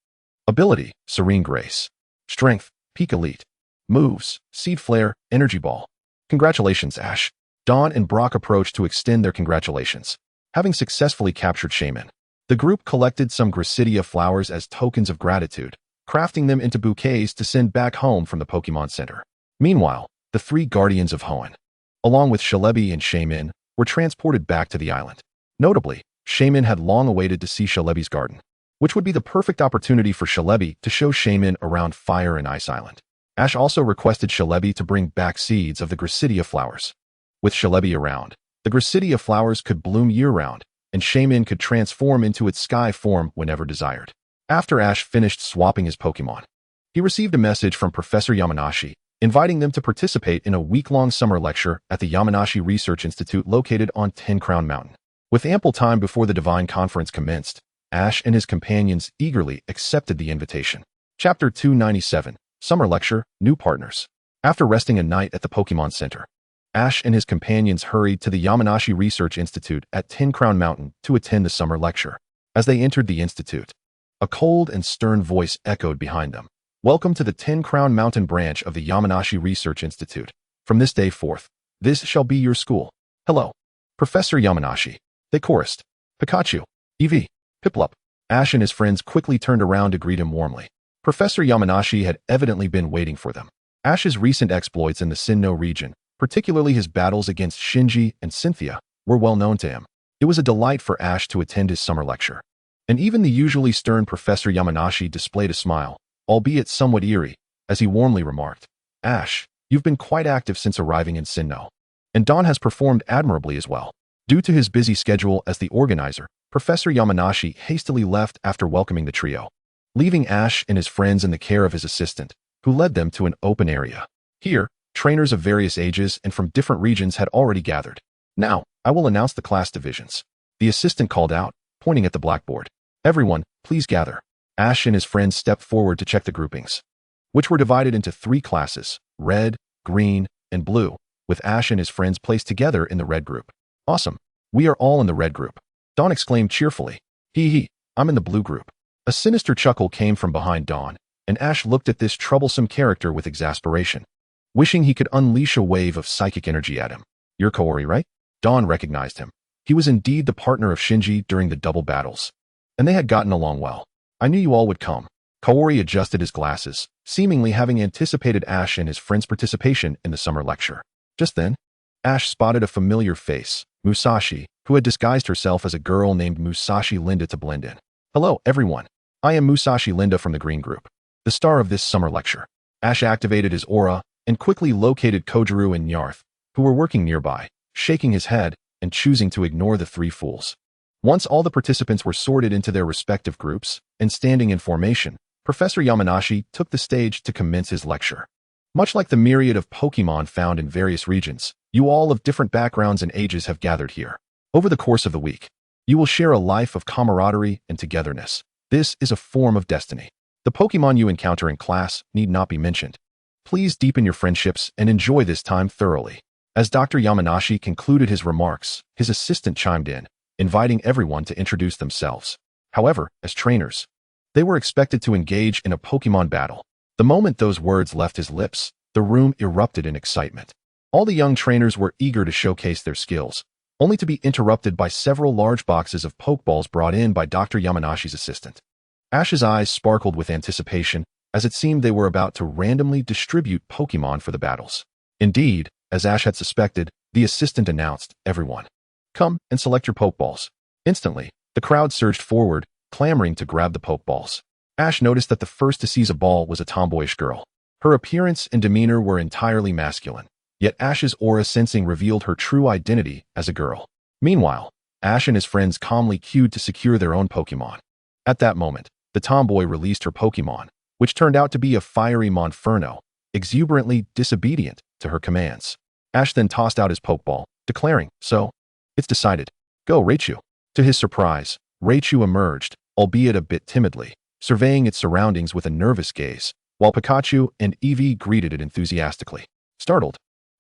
Ability: Serene Grace. Strength: Peak Elite. Moves: Seed Flare, Energy Ball. Congratulations, Ash. Dawn and Brock approached to extend their congratulations. Having successfully captured Shaman, the group collected some Gracidia flowers as tokens of gratitude, crafting them into bouquets to send back home from the Pokémon Center. Meanwhile, the three guardians of Hoenn, along with Celebi and Shaman, were transported back to the island. Notably, Shaman had long awaited to see Celebi's garden, which would be the perfect opportunity for Celebi to show Shaman around Fire and Ice Island. Ash also requested Celebi to bring back seeds of the Gracidia flowers. With Celebi around, the Gracidia flowers could bloom year-round, and Shaman could transform into its sky form whenever desired. After Ash finished swapping his Pokémon, he received a message from Professor Yamanashi, inviting them to participate in a week-long summer lecture at the Yamanashi Research Institute located on 10 Crown Mountain. With ample time before the Divine Conference commenced, Ash and his companions eagerly accepted the invitation. Chapter 297, Summer Lecture, New Partners. After resting a night at the Pokémon Center, Ash and his companions hurried to the Yamanashi Research Institute at 10 Crown Mountain to attend the summer lecture. As they entered the institute, a cold and stern voice echoed behind them. Welcome to the 10 Crown Mountain branch of the Yamanashi Research Institute. From this day forth, this shall be your school. Hello, Professor Yamanashi, they chorused. Pikachu, Eevee, Piplup. Ash and his friends quickly turned around to greet him warmly. Professor Yamanashi had evidently been waiting for them. Ash's recent exploits in the Sinnoh region, particularly his battles against Shinji and Cynthia, were well known to him. It was a delight for Ash to attend his summer lecture. And even the usually stern Professor Yamanashi displayed a smile, albeit somewhat eerie, as he warmly remarked, Ash, you've been quite active since arriving in Sinnoh. And Don has performed admirably as well. Due to his busy schedule as the organizer, Professor Yamanashi hastily left after welcoming the trio, leaving Ash and his friends in the care of his assistant, who led them to an open area. Here, trainers of various ages and from different regions had already gathered. Now, I will announce the class divisions. The assistant called out, pointing at the blackboard. Everyone, please gather. Ash and his friends stepped forward to check the groupings, which were divided into 3 classes, red, green, and blue, with Ash and his friends placed together in the red group. Awesome. We are all in the red group. Dawn exclaimed cheerfully. Hee, I'm in the blue group. A sinister chuckle came from behind Dawn, and Ash looked at this troublesome character with exasperation, wishing he could unleash a wave of psychic energy at him. You're Kaori, right? Dawn recognized him. He was indeed the partner of Shinji during the double battles, and they had gotten along well. I knew you all would come. Kaori adjusted his glasses, seemingly having anticipated Ash and his friend's participation in the summer lecture. Just then, Ash spotted a familiar face, Musashi, who had disguised herself as a girl named Musashi Linda to blend in. Hello, everyone. I am Musashi Linda from the Green Group, the star of this summer lecture. Ash activated his aura and quickly located Kojiru and Nyarth, who were working nearby, shaking his head and choosing to ignore the 3 fools. Once all the participants were sorted into their respective groups and standing in formation, Professor Yamanashi took the stage to commence his lecture. Much like the myriad of Pokémon found in various regions, you all of different backgrounds and ages have gathered here. Over the course of the week, you will share a life of camaraderie and togetherness. This is a form of destiny. The Pokémon you encounter in class need not be mentioned. Please deepen your friendships and enjoy this time thoroughly. As Dr. Yamanashi concluded his remarks, his assistant chimed in, inviting everyone to introduce themselves. However, as trainers, they were expected to engage in a Pokémon battle. The moment those words left his lips, the room erupted in excitement. All the young trainers were eager to showcase their skills, only to be interrupted by several large boxes of Pokeballs brought in by Dr. Yamanashi's assistant. Ash's eyes sparkled with anticipation, as it seemed they were about to randomly distribute Pokémon for the battles. Indeed, as Ash had suspected, the assistant announced, everyone, come and select your Pokeballs. Instantly, the crowd surged forward, clamoring to grab the Pokeballs. Ash noticed that the first to seize a ball was a tomboyish girl. Her appearance and demeanor were entirely masculine, yet Ash's aura sensing revealed her true identity as a girl. Meanwhile, Ash and his friends calmly queued to secure their own Pokémon. At that moment, the tomboy released her Pokémon, which turned out to be a fiery Monferno, exuberantly disobedient to her commands. Ash then tossed out his Pokeball, declaring, so, it's decided. Go, Raichu. To his surprise, Raichu emerged, albeit a bit timidly, surveying its surroundings with a nervous gaze, while Pikachu and Eevee greeted it enthusiastically. Startled,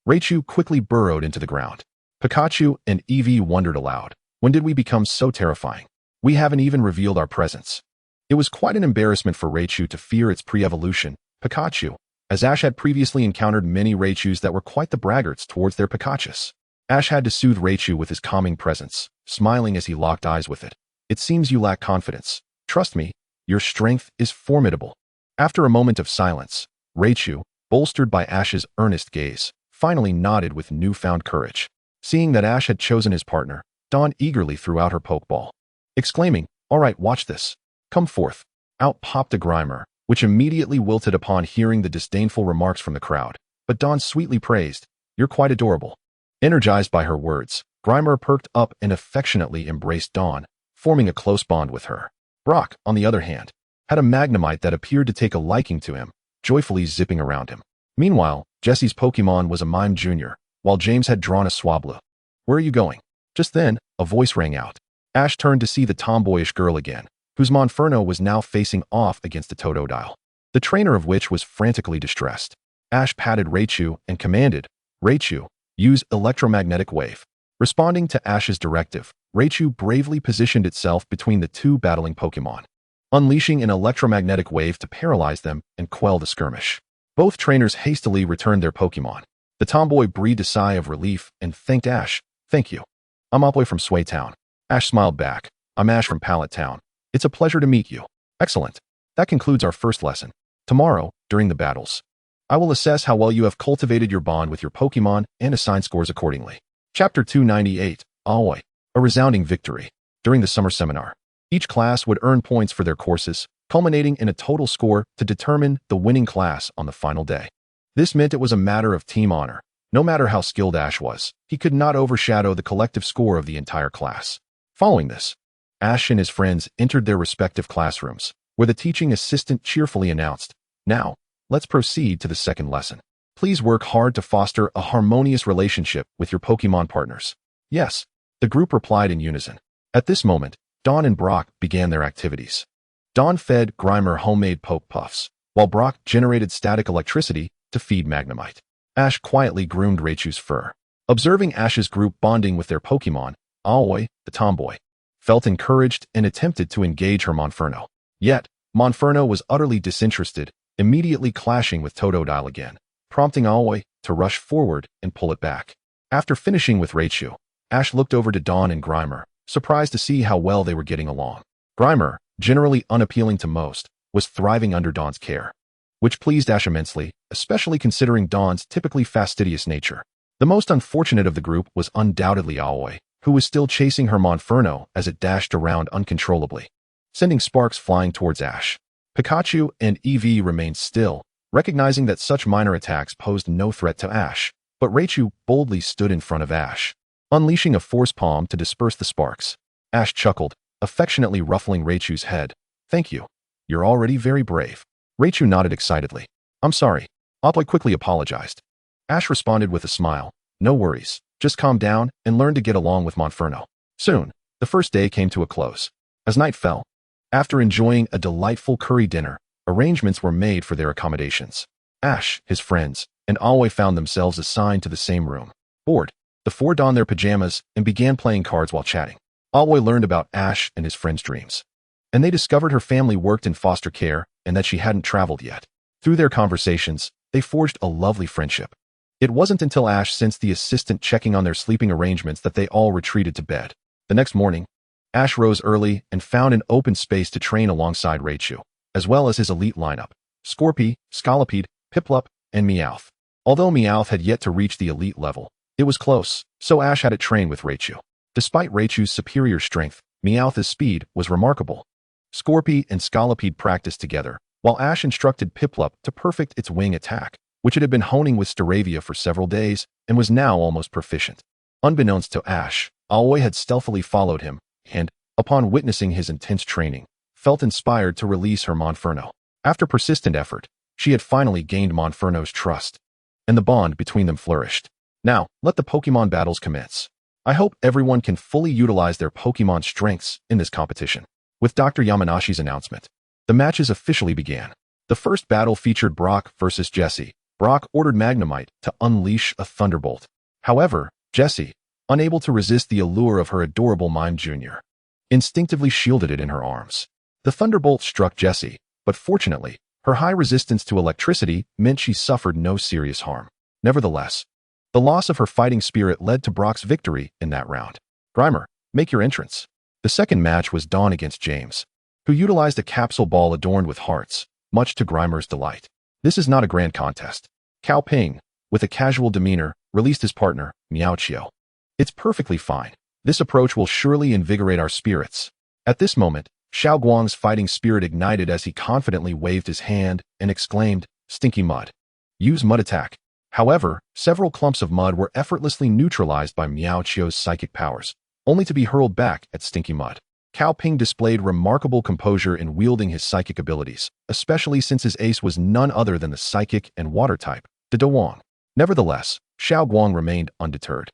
Raichu quickly burrowed into the ground. Pikachu and Eevee wondered aloud, when did we become so terrifying? We haven't even revealed our presence. It was quite an embarrassment for Raichu to fear its pre-evolution, Pikachu, as Ash had previously encountered many Raichus that were quite the braggarts towards their Pikachus. Ash had to soothe Raichu with his calming presence, smiling as he locked eyes with it. It seems you lack confidence. Trust me, your strength is formidable. After a moment of silence, Raichu, bolstered by Ash's earnest gaze, finally nodded with newfound courage. Seeing that Ash had chosen his partner, Dawn eagerly threw out her Pokeball, exclaiming, "All right, watch this. Come forth." Out popped a Grimer, which immediately wilted upon hearing the disdainful remarks from the crowd. But Dawn sweetly praised, "You're quite adorable." Energized by her words, Grimer perked up and affectionately embraced Dawn, forming a close bond with her. Brock, on the other hand, had a Magnemite that appeared to take a liking to him, joyfully zipping around him. Meanwhile, Jesse's Pokemon was a Mime Jr., while James had drawn a Swablu. "Where are you going?" Just then, a voice rang out. Ash turned to see the tomboyish girl again, whose Monferno was now facing off against a Totodile, the trainer of which was frantically distressed. Ash patted Raichu and commanded, "Raichu, use electromagnetic wave." Responding to Ash's directive, Raichu bravely positioned itself between the two battling Pokemon, unleashing an electromagnetic wave to paralyze them and quell the skirmish. Both trainers hastily returned their Pokemon. The tomboy breathed a sigh of relief and thanked Ash. "Thank you. I'm Opway from Sway Town." Ash smiled back. "I'm Ash from Pallet Town. It's a pleasure to meet you." "Excellent. That concludes our first lesson. Tomorrow, during the battles, I will assess how well you have cultivated your bond with your Pokemon and assign scores accordingly." Chapter 298, Away, a resounding victory. During the summer seminar, each class would earn points for their courses, culminating in a total score to determine the winning class on the final day. This meant it was a matter of team honor. No matter how skilled Ash was, he could not overshadow the collective score of the entire class. Following this, Ash and his friends entered their respective classrooms, where the teaching assistant cheerfully announced, "Now, let's proceed to the second lesson. Please work hard to foster a harmonious relationship with your Pokemon partners." "Yes," the group replied in unison. At this moment, Dawn and Brock began their activities. Dawn fed Grimer homemade Poke Puffs, while Brock generated static electricity to feed Magnemite. Ash quietly groomed Raichu's fur. Observing Ash's group bonding with their Pokemon, Aoi, the tomboy, felt encouraged and attempted to engage her Monferno. Yet, Monferno was utterly disinterested, immediately clashing with Totodile again, prompting Aoi to rush forward and pull it back. After finishing with Raichu, Ash looked over to Dawn and Grimer, surprised to see how well they were getting along. Grimer, generally unappealing to most, was thriving under Dawn's care, which pleased Ash immensely, especially considering Dawn's typically fastidious nature. The most unfortunate of the group was undoubtedly Aoi, who was still chasing her Monferno as it dashed around uncontrollably, sending sparks flying towards Ash. Pikachu and Eevee remained still, recognizing that such minor attacks posed no threat to Ash, but Raichu boldly stood in front of Ash, unleashing a force palm to disperse the sparks. Ash chuckled, affectionately ruffling Raichu's head. "Thank you. You're already very brave." Raichu nodded excitedly. "I'm sorry." Opway quickly apologized. Ash responded with a smile. "No worries. Just calm down and learn to get along with Monferno." Soon, the first day came to a close. As night fell, after enjoying a delightful curry dinner, arrangements were made for their accommodations. Ash, his friends, and Aoi found themselves assigned to the same room. Bored, the four donned their pajamas and began playing cards while chatting. Aoi learned about Ash and his friend's dreams, and they discovered her family worked in foster care and that she hadn't traveled yet. Through their conversations, they forged a lovely friendship. It wasn't until Ash sensed the assistant checking on their sleeping arrangements that they all retreated to bed. The next morning, Ash rose early and found an open space to train alongside Raichu, as well as his elite lineup: Scorpy, Scolipede, Piplup, and Meowth. Although Meowth had yet to reach the elite level, it was close, so Ash had to train with Raichu. Despite Raichu's superior strength, Meowth's speed was remarkable. Scorpy and Scolipede practiced together, while Ash instructed Piplup to perfect its wing attack, which it had been honing with Staravia for several days and was now almost proficient. Unbeknownst to Ash, Aoi had stealthily followed him and, upon witnessing his intense training, felt inspired to release her Monferno. After persistent effort, she had finally gained Monferno's trust, and the bond between them flourished. Now, let the Pokemon battles commence. I hope everyone can fully utilize their Pokemon strengths in this competition. With Dr. Yamanashi's announcement, the matches officially began. The first battle featured Brock versus Jesse. Brock ordered Magnemite to unleash a thunderbolt. However, Jessie, unable to resist the allure of her adorable Mime Jr., instinctively shielded it in her arms. The thunderbolt struck Jessie, but fortunately, her high resistance to electricity meant she suffered no serious harm. Nevertheless, the loss of her fighting spirit led to Brock's victory in that round. Grimer, make your entrance. The second match was Dawn against James, who utilized a capsule ball adorned with hearts, much to Grimer's delight. This is not a grand contest. Cao Ping, with a casual demeanor, released his partner, Miao Qiu. It's perfectly fine. This approach will surely invigorate our spirits. At this moment, Xiao Guang's fighting spirit ignited as he confidently waved his hand and exclaimed, "Stinky mud. Use mud attack." However, several clumps of mud were effortlessly neutralized by Miao Qiu's psychic powers, only to be hurled back at Stinky Mud. Cao Ping displayed remarkable composure in wielding his psychic abilities, especially since his ace was none other than the psychic and water type, De Wang. Nevertheless, Xiao Guang remained undeterred.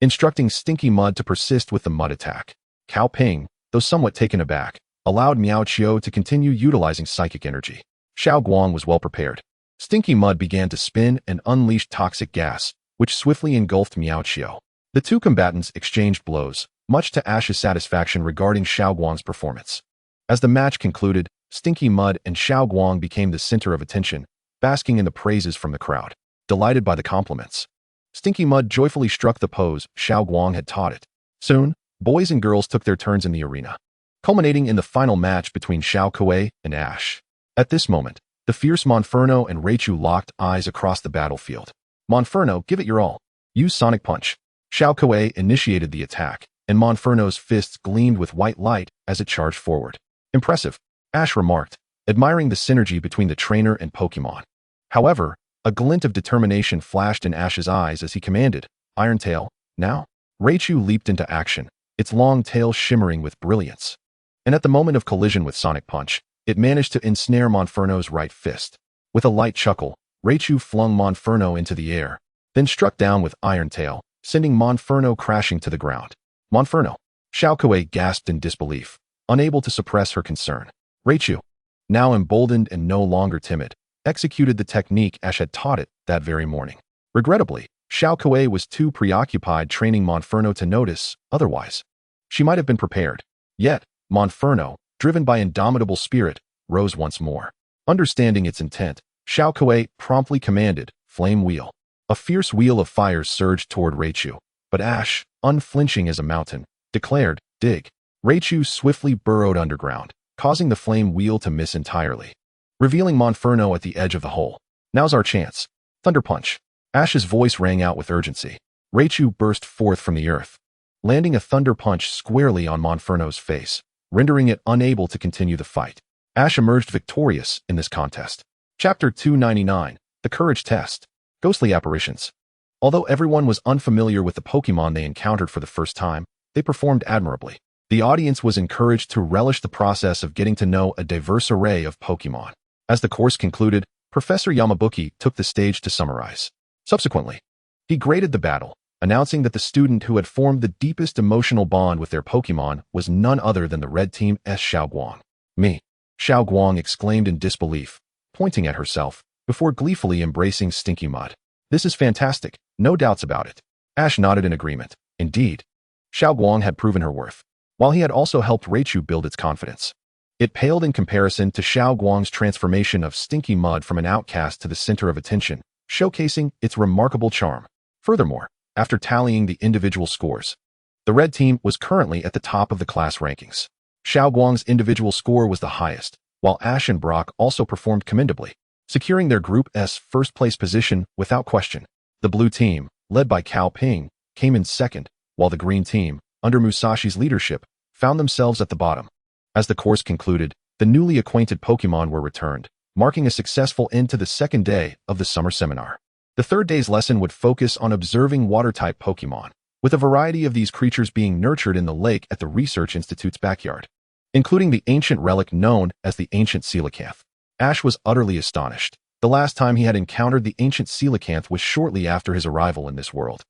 Instructing Stinky Mud to persist with the mud attack, Cao Ping, though somewhat taken aback, allowed Miao Qiu to continue utilizing psychic energy. Xiao Guang was well prepared. Stinky Mud began to spin and unleashed toxic gas, which swiftly engulfed Miao Qiu. The two combatants exchanged blows, much to Ash's satisfaction regarding Xiao Guang's performance. As the match concluded, Stinky Mud and Xiao Guang became the center of attention, basking in the praises from the crowd. Delighted by the compliments, Stinky Mud joyfully struck the pose Xiao Guang had taught it. Soon, boys and girls took their turns in the arena, culminating in the final match between Xiao Kuei and Ash. At this moment, the fierce Monferno and Raichu locked eyes across the battlefield. "Monferno, give it your all. Use Sonic Punch." Xiao Kuei initiated the attack, and Monferno's fists gleamed with white light as it charged forward. "Impressive," Ash remarked, admiring the synergy between the trainer and Pokémon. However, a glint of determination flashed in Ash's eyes as he commanded, "Iron Tail, now." Raichu leaped into action, its long tail shimmering with brilliance. And at the moment of collision with Sonic Punch, it managed to ensnare Monferno's right fist. With a light chuckle, Raichu flung Monferno into the air, then struck down with Iron Tail, sending Monferno crashing to the ground. "Monferno!" Xiao Kuei gasped in disbelief, unable to suppress her concern. Raichu, now emboldened and no longer timid, executed the technique Ash had taught it that very morning. Regrettably, Xiao Kuei was too preoccupied training Monferno to notice, otherwise she might have been prepared. Yet, Monferno, driven by indomitable spirit, rose once more. Understanding its intent, Xiao Kuei promptly commanded, "Flame Wheel." A fierce wheel of fire surged toward Raichu, but Ash, unflinching as a mountain, declared, "Dig." Raichu swiftly burrowed underground, causing the flame wheel to miss entirely, revealing Monferno at the edge of the hole. "Now's our chance. Thunder Punch." Ash's voice rang out with urgency. Raichu burst forth from the earth, landing a thunder punch squarely on Monferno's face, rendering it unable to continue the fight. Ash emerged victorious in this contest. Chapter 299, The Courage Test. Ghostly Apparitions. Although everyone was unfamiliar with the Pokémon they encountered for the first time, they performed admirably. The audience was encouraged to relish the process of getting to know a diverse array of Pokémon. As the course concluded, Professor Yamabuki took the stage to summarize. Subsequently, he graded the battle, announcing that the student who had formed the deepest emotional bond with their Pokémon was none other than the Red Team's Xiao Guang. "Me!" Xiao Guang exclaimed in disbelief, pointing at herself, before gleefully embracing Stinky Mud. "This is fantastic, no doubts about it." Ash nodded in agreement. Indeed, Xiao Guang had proven her worth, while he had also helped Raichu build its confidence. It paled in comparison to Xiao Guang's transformation of Stinky Mud from an outcast to the center of attention, showcasing its remarkable charm. Furthermore, after tallying the individual scores, the Red Team was currently at the top of the class rankings. Xiao Guang's individual score was the highest, while Ash and Brock also performed commendably, securing their Group's first-place position without question. The Blue Team, led by Cao Ping, came in second, while the Green Team, under Musashi's leadership, found themselves at the bottom. As the course concluded, the newly acquainted Pokémon were returned, marking a successful end to the second day of the summer seminar. The third day's lesson would focus on observing water-type Pokémon, with a variety of these creatures being nurtured in the lake at the Research Institute's backyard, including the ancient relic known as the Ancient Coelacanth. Ash was utterly astonished. The last time he had encountered the Ancient Coelacanth was shortly after his arrival in this world,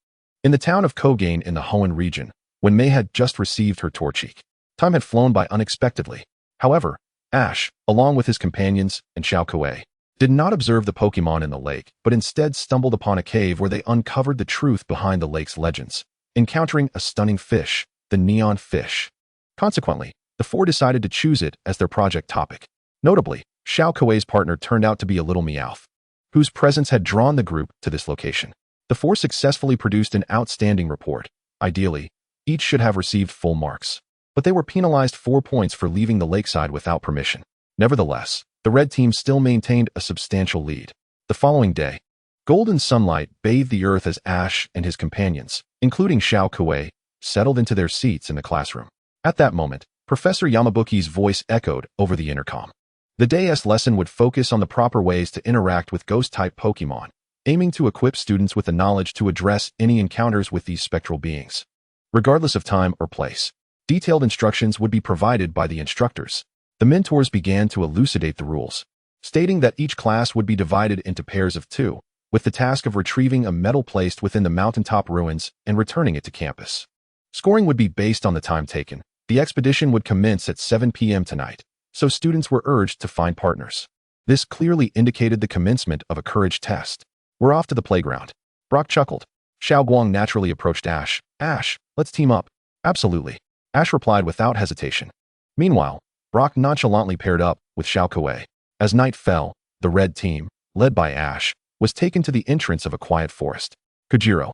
in the town of Kogain in the Hoenn region, when May had just received her Torchic. Time had flown by unexpectedly. However, Ash, along with his companions and Xiao Kuei, did not observe the Pokémon in the lake, but instead stumbled upon a cave where they uncovered the truth behind the lake's legends, encountering a stunning fish, the neon fish. Consequently, the four decided to choose it as their project topic. Notably, Xiao Kuei's partner turned out to be a little Meowth, whose presence had drawn the group to this location. The four successfully produced an outstanding report. Ideally, each should have received full marks, but they were penalized 4 points for leaving the lakeside without permission. Nevertheless, the red team still maintained a substantial lead. The following day, golden sunlight bathed the earth as Ash and his companions, including Xiao Kuei, settled into their seats in the classroom. At that moment, Professor Yamabuki's voice echoed over the intercom. The day's lesson would focus on the proper ways to interact with ghost-type Pokémon, aiming to equip students with the knowledge to address any encounters with these spectral beings. Regardless of time or place, detailed instructions would be provided by the instructors. The mentors began to elucidate the rules, stating that each class would be divided into pairs of 2, with the task of retrieving a medal placed within the mountaintop ruins and returning it to campus. Scoring would be based on the time taken. The expedition would commence at 7 p.m. tonight, so students were urged to find partners. This clearly indicated the commencement of a courage test. We're off to the playground. Brock chuckled. Xiao Guang naturally approached Ash. Ash, let's team up. Absolutely. Ash replied without hesitation. Meanwhile, Brock nonchalantly paired up with Xiao Kuei. As night fell, the red team, led by Ash, was taken to the entrance of a quiet forest. Kojiro,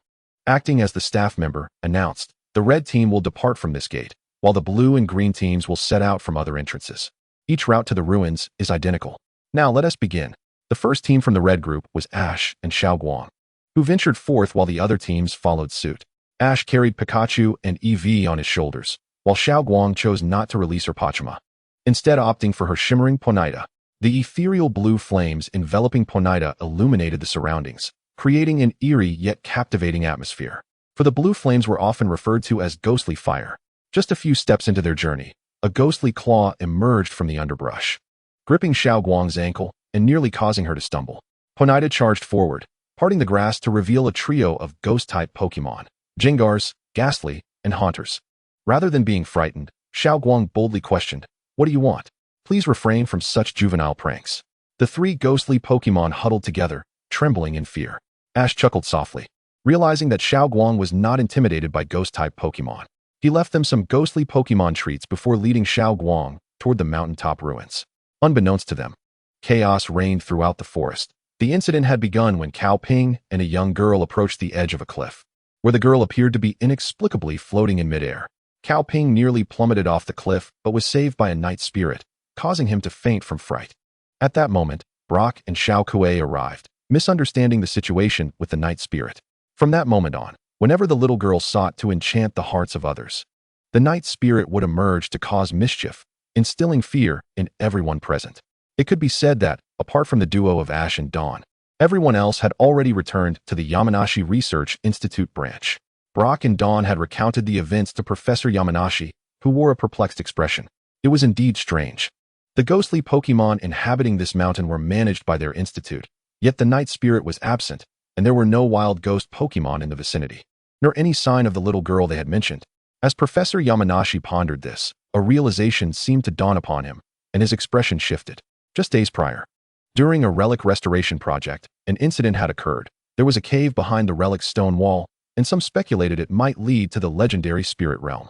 acting as the staff member, announced, the red team will depart from this gate, while the blue and green teams will set out from other entrances. Each route to the ruins is identical. Now let us begin. The first team from the red group was Ash and Xiao Guang, who ventured forth while the other teams followed suit. Ash carried Pikachu and Eevee on his shoulders, while Xiao Guang chose not to release her Pachima, instead opting for her shimmering Ponyta. The ethereal blue flames enveloping Ponyta illuminated the surroundings, creating an eerie yet captivating atmosphere. For the blue flames were often referred to as ghostly fire. Just a few steps into their journey, a ghostly claw emerged from the underbrush, gripping Xiao Guang's ankle and nearly causing her to stumble. Ponyta charged forward, parting the grass to reveal a trio of ghost-type Pokémon, Jingars, Ghastly, and Haunters. Rather than being frightened, Xiao Guang boldly questioned, "What do you want? Please refrain from such juvenile pranks." The 3 ghostly Pokémon huddled together, trembling in fear. Ash chuckled softly, realizing that Xiao Guang was not intimidated by ghost-type Pokémon. He left them some ghostly Pokémon treats before leading Xiao Guang toward the mountaintop ruins. Unbeknownst to them, chaos reigned throughout the forest. The incident had begun when Cao Ping and a young girl approached the edge of a cliff, where the girl appeared to be inexplicably floating in midair. Cao Ping nearly plummeted off the cliff but was saved by a night spirit, causing him to faint from fright. At that moment, Brock and Xiao Kuei arrived, misunderstanding the situation with the night spirit. From that moment on, whenever the little girl sought to enchant the hearts of others, the night spirit would emerge to cause mischief, instilling fear in everyone present. It could be said that, apart from the duo of Ash and Dawn, everyone else had already returned to the Yamanashi Research Institute branch. Brock and Dawn had recounted the events to Professor Yamanashi, who wore a perplexed expression. It was indeed strange. The ghostly Pokémon inhabiting this mountain were managed by their institute, yet the night spirit was absent, and there were no wild ghost Pokémon in the vicinity, nor any sign of the little girl they had mentioned. As Professor Yamanashi pondered this, a realization seemed to dawn upon him, and his expression shifted. Just days prior, during a relic restoration project, an incident had occurred. There was a cave behind the relic's stone wall, and some speculated it might lead to the legendary spirit realm.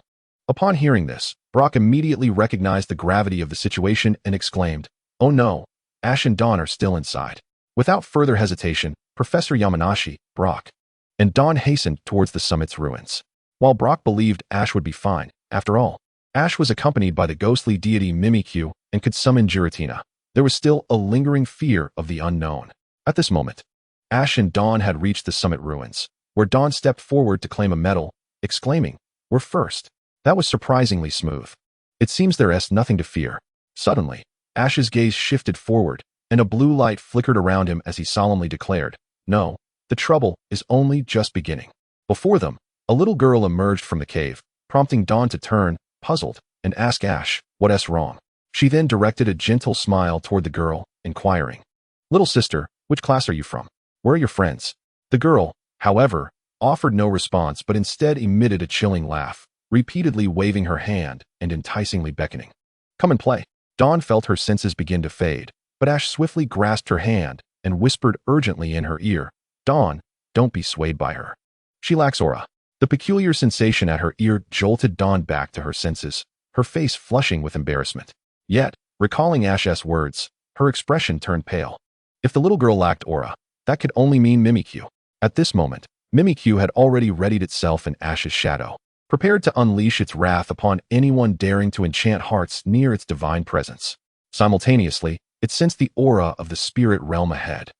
Upon hearing this, Brock immediately recognized the gravity of the situation and exclaimed, "Oh no, Ash and Dawn are still inside." Without further hesitation, Professor Yamanashi, Brock, and Dawn hastened towards the summit's ruins. While Brock believed Ash would be fine, after all, Ash was accompanied by the ghostly deity Mimikyu and could summon Giratina, there was still a lingering fear of the unknown. At this moment, Ash and Dawn had reached the summit ruins, where Dawn stepped forward to claim a medal, exclaiming, "We're first." That was surprisingly smooth. It seems there's nothing to fear. Suddenly, Ash's gaze shifted forward, and a blue light flickered around him as he solemnly declared, "No, the trouble is only just beginning." Before them, a little girl emerged from the cave, prompting Dawn to turn, puzzled, and ask Ash, "What's wrong?" She then directed a gentle smile toward the girl, inquiring, "Little sister, which class are you from? Where are your friends?" The girl, however, offered no response but instead emitted a chilling laugh, repeatedly waving her hand and enticingly beckoning. "Come and play." Dawn felt her senses begin to fade, but Ash swiftly grasped her hand and whispered urgently in her ear, "Dawn, don't be swayed by her. She lacks aura." The peculiar sensation at her ear jolted Dawn back to her senses, her face flushing with embarrassment. Yet, recalling Ash's words, her expression turned pale. If the little girl lacked aura, that could only mean Mimikyu. At this moment, Mimikyu had already readied itself in Ash's shadow, prepared to unleash its wrath upon anyone daring to enchant hearts near its divine presence. Simultaneously, It sensed the aura of the spirit realm ahead,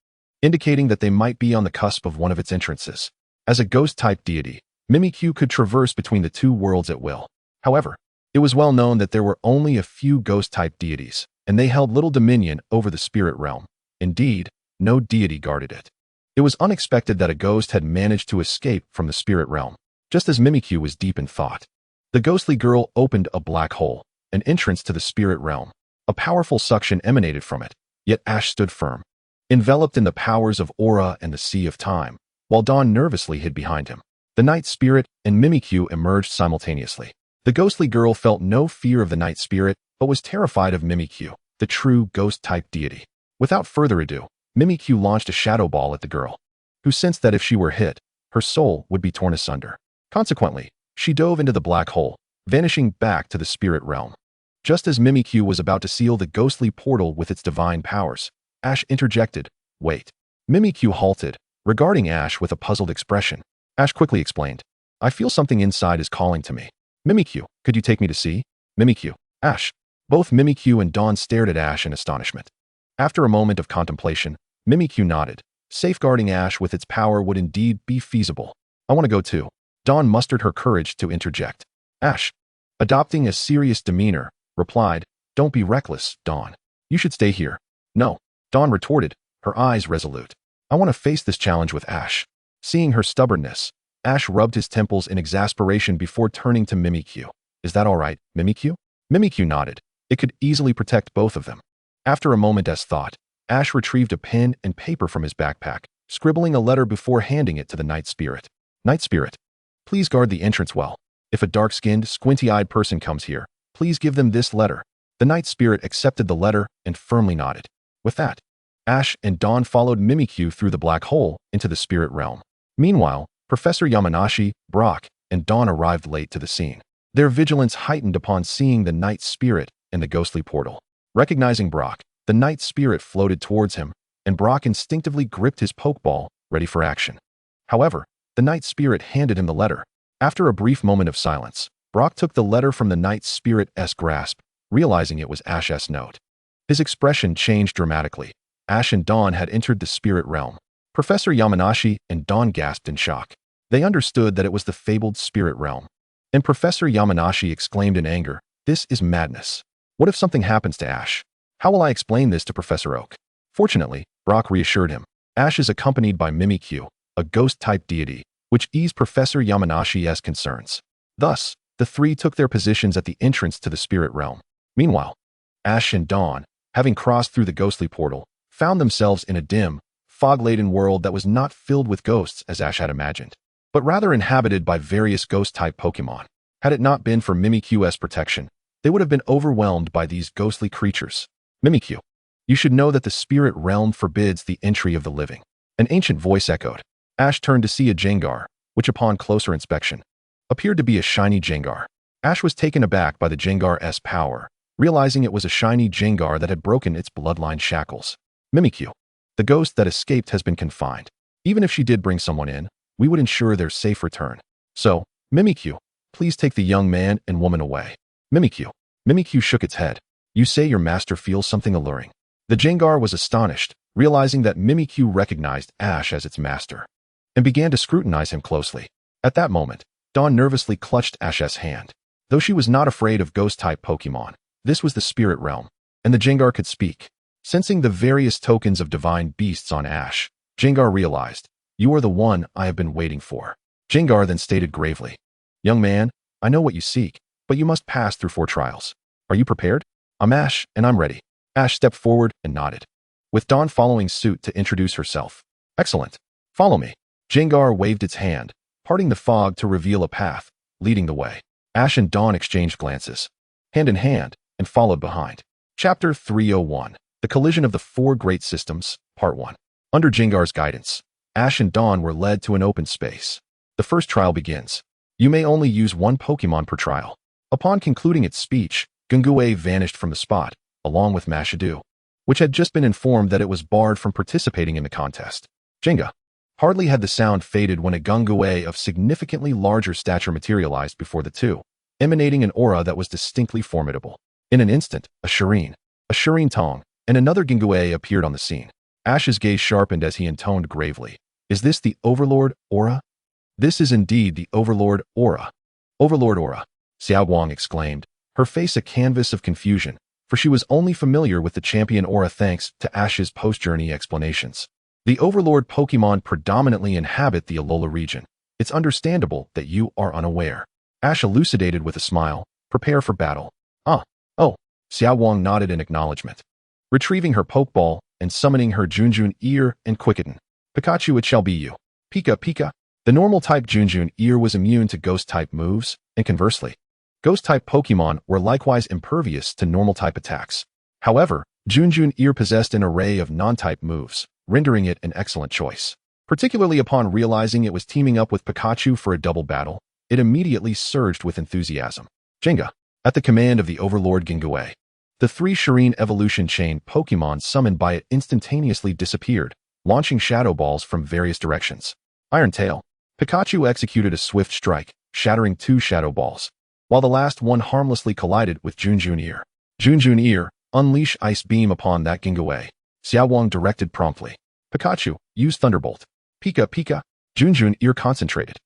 indicating that they might be on the cusp of one of its entrances. As a ghost-type deity, Mimikyu could traverse between the two worlds at will. However, it was well known that there were only a few ghost-type deities, and they held little dominion over the spirit realm. Indeed, no deity guarded it. It was unexpected that a ghost had managed to escape from the spirit realm, just as Mimikyu was deep in thought. The ghostly girl opened a black hole, an entrance to the spirit realm. A powerful suction emanated from it, yet Ash stood firm, enveloped in the powers of aura and the sea of time, while Dawn nervously hid behind him. The night spirit and Mimikyu emerged simultaneously. The ghostly girl felt no fear of the night spirit, but was terrified of Mimikyu, the true ghost-type deity. Without further ado, Mimikyu launched a shadow ball at the girl, who sensed that if she were hit, her soul would be torn asunder. Consequently, she dove into the black hole, vanishing back to the spirit realm. Just as Mimikyu was about to seal the ghostly portal with its divine powers, Ash interjected, "Wait." Mimikyu halted, regarding Ash with a puzzled expression. Ash quickly explained, "I feel something inside is calling to me." "Mimikyu, could you take me to see?" "Mimikyu, Ash." Both Mimikyu and Dawn stared at Ash in astonishment. After a moment of contemplation, Mimikyu nodded. Safeguarding Ash with its power would indeed be feasible. "I want to go too." Dawn mustered her courage to interject. Ash, adopting a serious demeanor, replied, "Don't be reckless, Dawn. You should stay here." "No," Dawn retorted, her eyes resolute. "I want to face this challenge with Ash." Seeing her stubbornness, Ash rubbed his temples in exasperation before turning to Mimikyu. "Is that all right, Mimikyu?" Mimikyu nodded. It could easily protect both of them. After a moment as thought, Ash retrieved a pen and paper from his backpack, scribbling a letter before handing it to the night spirit. "Night spirit, please guard the entrance well. If a dark-skinned, squinty-eyed person comes here, please give them this letter." The night spirit accepted the letter and firmly nodded. With that, Ash and Dawn followed Mimikyu through the black hole into the spirit realm. Meanwhile, Professor Yamanashi, Brock, and Dawn arrived late to the scene. Their vigilance heightened upon seeing the night spirit and the ghostly portal. Recognizing Brock, the night spirit floated towards him, and Brock instinctively gripped his pokeball, ready for action. However, the night spirit handed him the letter. After a brief moment of silence, Brock took the letter from the night spirit's grasp, realizing it was Ash's note. His expression changed dramatically. Ash and Dawn had entered the spirit realm. Professor Yamanashi and Dawn gasped in shock. They understood that it was the fabled spirit realm. And Professor Yamanashi exclaimed in anger, "This is madness. What if something happens to Ash? How will I explain this to Professor Oak?" Fortunately, Brock reassured him. Ash is accompanied by Mimikyu, a ghost-type deity, which eased Professor Yamanashi's concerns. Thus, the three took their positions at the entrance to the spirit realm. Meanwhile, Ash and Dawn, having crossed through the ghostly portal, found themselves in a dim, fog-laden world that was not filled with ghosts as Ash had imagined, but rather inhabited by various ghost-type Pokémon. Had it not been for Mimikyu's protection, they would have been overwhelmed by these ghostly creatures. "Mimikyu, you should know that the spirit realm forbids the entry of the living," an ancient voice echoed. Ash turned to see a Jengar, which upon closer inspection, appeared to be a shiny Jengar. Ash was taken aback by the Jengar's power, realizing it was a shiny Jengar that had broken its bloodline shackles. "Mimikyu, the ghost that escaped has been confined. Even if she did bring someone in, we would ensure their safe return. So, Mimikyu, please take the young man and woman away." Mimikyu shook its head. "You say your master feels something alluring." The Jengar was astonished, realizing that Mimikyu recognized Ash as its master, and began to scrutinize him closely. At that moment, Dawn nervously clutched Ash's hand. Though she was not afraid of ghost-type Pokémon, this was the spirit realm, and the Jengar could speak. Sensing the various tokens of divine beasts on Ash, Jengar realized, "You are the one I have been waiting for." Jengar then stated gravely, "Young man, I know what you seek, but you must pass through 4 trials. Are you prepared?" "I'm Ash, and I'm ready." Ash stepped forward and nodded, with Dawn following suit to introduce herself. "Excellent. Follow me." Jengar waved its hand, parting the fog to reveal a path, leading the way. Ash and Dawn exchanged glances, hand in hand, and followed behind. Chapter 301, The Collision of the 4 Great Systems, Part 1. Under Jengar's guidance, Ash and Dawn were led to an open space. The first trial begins. You may only use 1 Pokemon per trial. Upon concluding its speech, Gungue vanished from the spot, along with Mashadu, which had just been informed that it was barred from participating in the contest. Jenga. Hardly had the sound faded when a Gungue of significantly larger stature materialized before the two, emanating an aura that was distinctly formidable. In an instant, a Shireen Tong, and another Gingue appeared on the scene. Ash's gaze sharpened as he intoned gravely. Is this the Overlord Aura? This is indeed the Overlord Aura. Overlord Aura, Xiao Guang exclaimed, her face a canvas of confusion, for she was only familiar with the champion aura thanks to Ash's post-journey explanations. The Overlord Pokémon predominantly inhabit the Alola region. It's understandable that you are unaware. Ash elucidated with a smile. Prepare for battle. Oh, Xiao Guang nodded in acknowledgement. Retrieving her Pokeball and summoning her Junjun ear and Quicketon. Pikachu, it shall be you. Pika Pika. The normal-type Junjun ear was immune to ghost-type moves, and conversely, ghost-type Pokemon were likewise impervious to normal-type attacks. However, Junjun ear possessed an array of non-type moves, rendering it an excellent choice. Particularly upon realizing it was teaming up with Pikachu for a double battle, it immediately surged with enthusiasm. Jenga. At the command of the Overlord Gingue, the 3 Shireen evolution chain Pokemon summoned by it instantaneously disappeared, launching shadow balls from various directions. Iron Tail. Pikachu executed a swift strike, shattering 2 shadow balls, while the last one harmlessly collided with Junjun ear. Junjun ear, unleash Ice Beam upon that Gingue. Xiao Guang directed promptly. Pikachu, use Thunderbolt. Pika Pika. Junjun ear concentrated,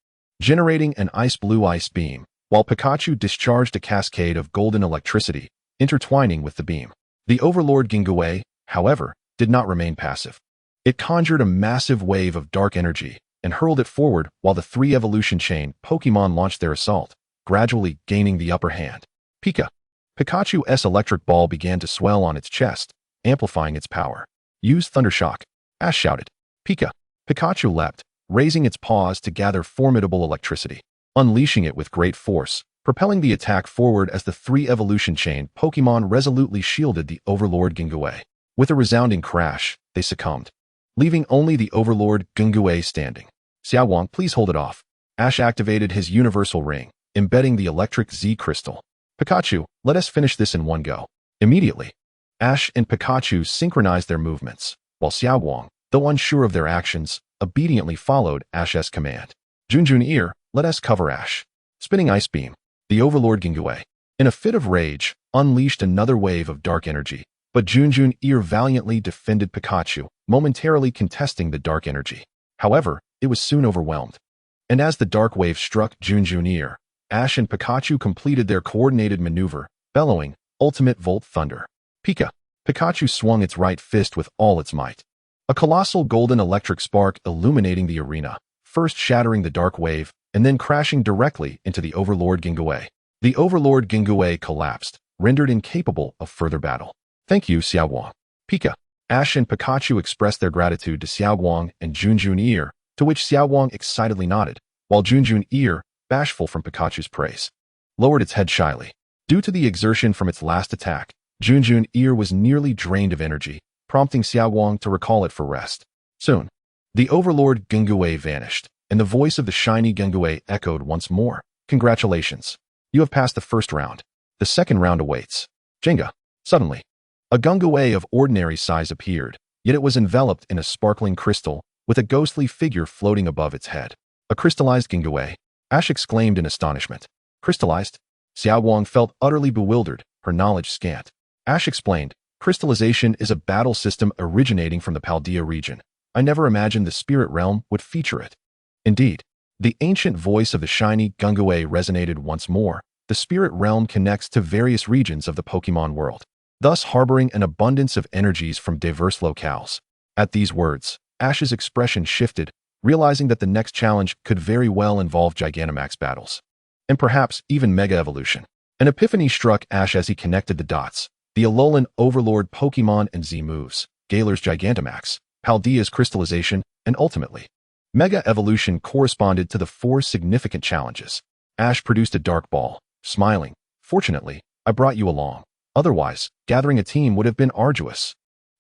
generating an ice-blue ice beam, while Pikachu discharged a cascade of golden electricity, intertwining with the beam. The Overlord Gingue, however, did not remain passive. It conjured a massive wave of dark energy and hurled it forward while the 3 evolution chain Pokemon launched their assault, gradually gaining the upper hand. Pika. Pikachu's electric ball began to swell on its chest, amplifying its power. Use Thundershock. Ash shouted. Pika. Pikachu leapt, raising its paws to gather formidable electricity, unleashing it with great force, propelling the attack forward as the 3 evolution chain Pokemon resolutely shielded the Overlord Gingue. With a resounding crash, they succumbed, leaving only the Overlord Gingue standing. Xiao Guang, please hold it off. Ash activated his universal ring, embedding the electric Z crystal. Pikachu, let us finish this in one go. Immediately, Ash and Pikachu synchronized their movements, while Xiao Guang, though unsure of their actions, obediently followed Ash's command. Junjun ear, let us cover Ash. Spinning Ice Beam. The Overlord Gingue, in a fit of rage, unleashed another wave of dark energy, but Junjun ear valiantly defended Pikachu, momentarily contesting the dark energy. However, it was soon overwhelmed. And as the dark wave struck Junjun ear, Ash and Pikachu completed their coordinated maneuver, bellowing, Ultimate Volt Thunder. Pika. Pikachu swung its right fist with all its might. A colossal golden electric spark illuminating the arena, first shattering the dark wave, and then crashing directly into the Overlord Gingue. The Overlord Gingue collapsed, rendered incapable of further battle. Thank you, Xiao Guang. Pika. Ash and Pikachu expressed their gratitude to Xiao Guang and Junjun ear, to which Xiao Guang excitedly nodded, while Junjun ear, bashful from Pikachu's praise, lowered its head shyly. Due to the exertion from its last attack, Junjun ear was nearly drained of energy, prompting Xiao Guang to recall it for rest. Soon, the Overlord Gingue vanished, and the voice of the shiny Gingue echoed once more. Congratulations. You have passed the first round. The second round awaits. Jenga. Suddenly, a Gingue of ordinary size appeared, yet it was enveloped in a sparkling crystal, with a ghostly figure floating above its head. A crystallized Gingue. Ash exclaimed in astonishment. Crystallized? Xiao Guang felt utterly bewildered, her knowledge scant. Ash explained, crystallization is a battle system originating from the Paldea region. I never imagined the spirit realm would feature it. Indeed, the ancient voice of the shiny Gingue resonated once more. The spirit realm connects to various regions of the Pokemon world, thus harboring an abundance of energies from diverse locales. At these words, Ash's expression shifted, realizing that the next challenge could very well involve Gigantamax battles, and perhaps even Mega Evolution. An epiphany struck Ash as he connected the dots. The Alolan Overlord Pokemon and Z moves, Galar's Gigantamax, Paldea's crystallization, and ultimately, Mega Evolution corresponded to the 4 significant challenges. Ash produced a dark ball, smiling. Fortunately, I brought you along. Otherwise, gathering a team would have been arduous.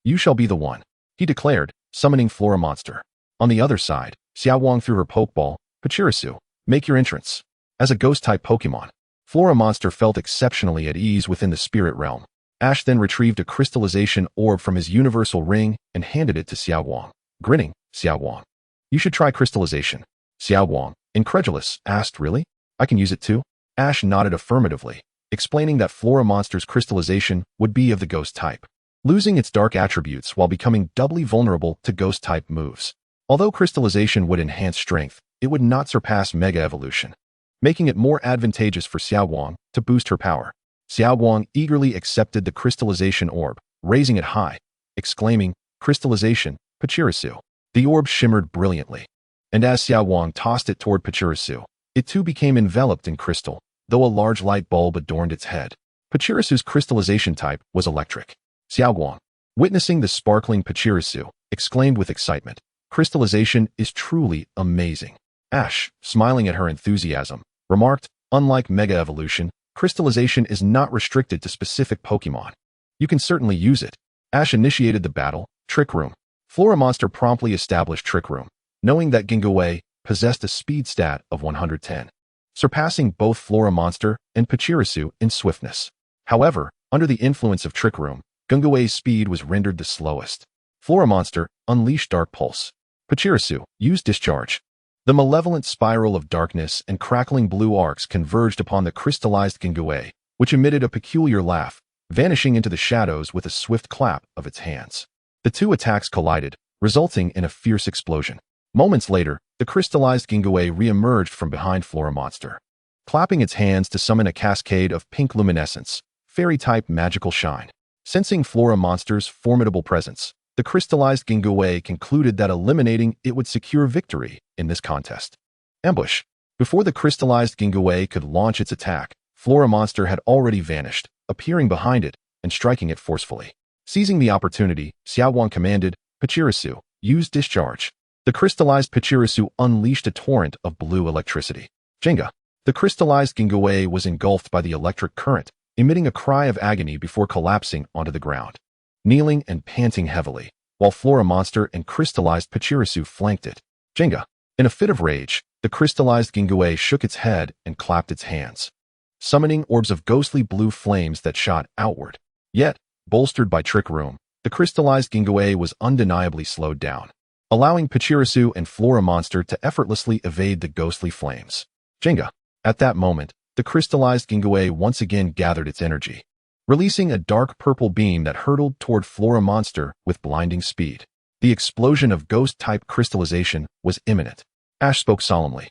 You shall be the one, he declared, summoning Flora Monster. On the other side, Xiao Guang threw her Pokeball. Pachirisu, make your entrance. As a ghost-type Pokemon, Flora Monster felt exceptionally at ease within the spirit realm. Ash then retrieved a crystallization orb from his universal ring and handed it to Xiao Guang. Grinning, Xiao Guang. You should try crystallization. Xiao Guang, incredulous, asked, really? I can use it too? Ash nodded affirmatively, explaining that Flora Monster's crystallization would be of the ghost type. losing its dark attributes while becoming doubly vulnerable to ghost-type moves. Although crystallization would enhance strength, it would not surpass Mega Evolution, making it more advantageous for Xiaoguang to boost her power. Xiaoguang eagerly accepted the crystallization orb, raising it high, exclaiming, "Crystallization, Pachirisu." The orb shimmered brilliantly, and as Xiaoguang tossed it toward Pachirisu, it too became enveloped in crystal, though a large light bulb adorned its head. Pachirisu's crystallization type was electric. Xiaoguang, witnessing the sparkling Pachirisu, exclaimed with excitement, "Crystallization is truly amazing." Ash, smiling at her enthusiasm, remarked, "Unlike Mega Evolution, crystallization is not restricted to specific Pokémon. You can certainly use it." Ash initiated the battle, Trick Room. Flora Monster promptly established Trick Room, knowing that Gingawei possessed a speed stat of 110, surpassing both Flora Monster and Pachirisu in swiftness. However, under the influence of Trick Room, Gingawei's speed was rendered the slowest. Flora Monster unleashed Dark Pulse. Pachirisu used Discharge. The malevolent spiral of darkness and crackling blue arcs converged upon the crystallized Gingawei, which emitted a peculiar laugh, vanishing into the shadows with a swift clap of its hands. The two attacks collided, resulting in a fierce explosion. Moments later, the crystallized Gingawei re-emerged from behind Flora Monster, clapping its hands to summon a cascade of pink luminescence, fairy-type magical shine. Sensing Flora Monster's formidable presence, the crystallized Gingawei concluded that eliminating it would secure victory in this contest. Ambush. Before the crystallized Gingawei could launch its attack, Flora Monster had already vanished, appearing behind it and striking it forcefully. Seizing the opportunity, Xiaoguang commanded, "Pachirisu, use Discharge." The crystallized Pachirisu unleashed a torrent of blue electricity. Jenga. The crystallized Gingawei was engulfed by the electric current, emitting a cry of agony before collapsing onto the ground, kneeling and panting heavily, while Flora Monster and crystallized Pachirisu flanked it. Jenga. In a fit of rage, the crystallized Gingawei shook its head and clapped its hands, summoning orbs of ghostly blue flames that shot outward. Yet, bolstered by Trick Room, the crystallized Gingawei was undeniably slowed down, allowing Pachirisu and Flora Monster to effortlessly evade the ghostly flames. Jenga. At that moment, the crystallized Gingawei once again gathered its energy, releasing a dark purple beam that hurtled toward Flora Monster with blinding speed. The explosion of ghost-type crystallization was imminent. Ash spoke solemnly,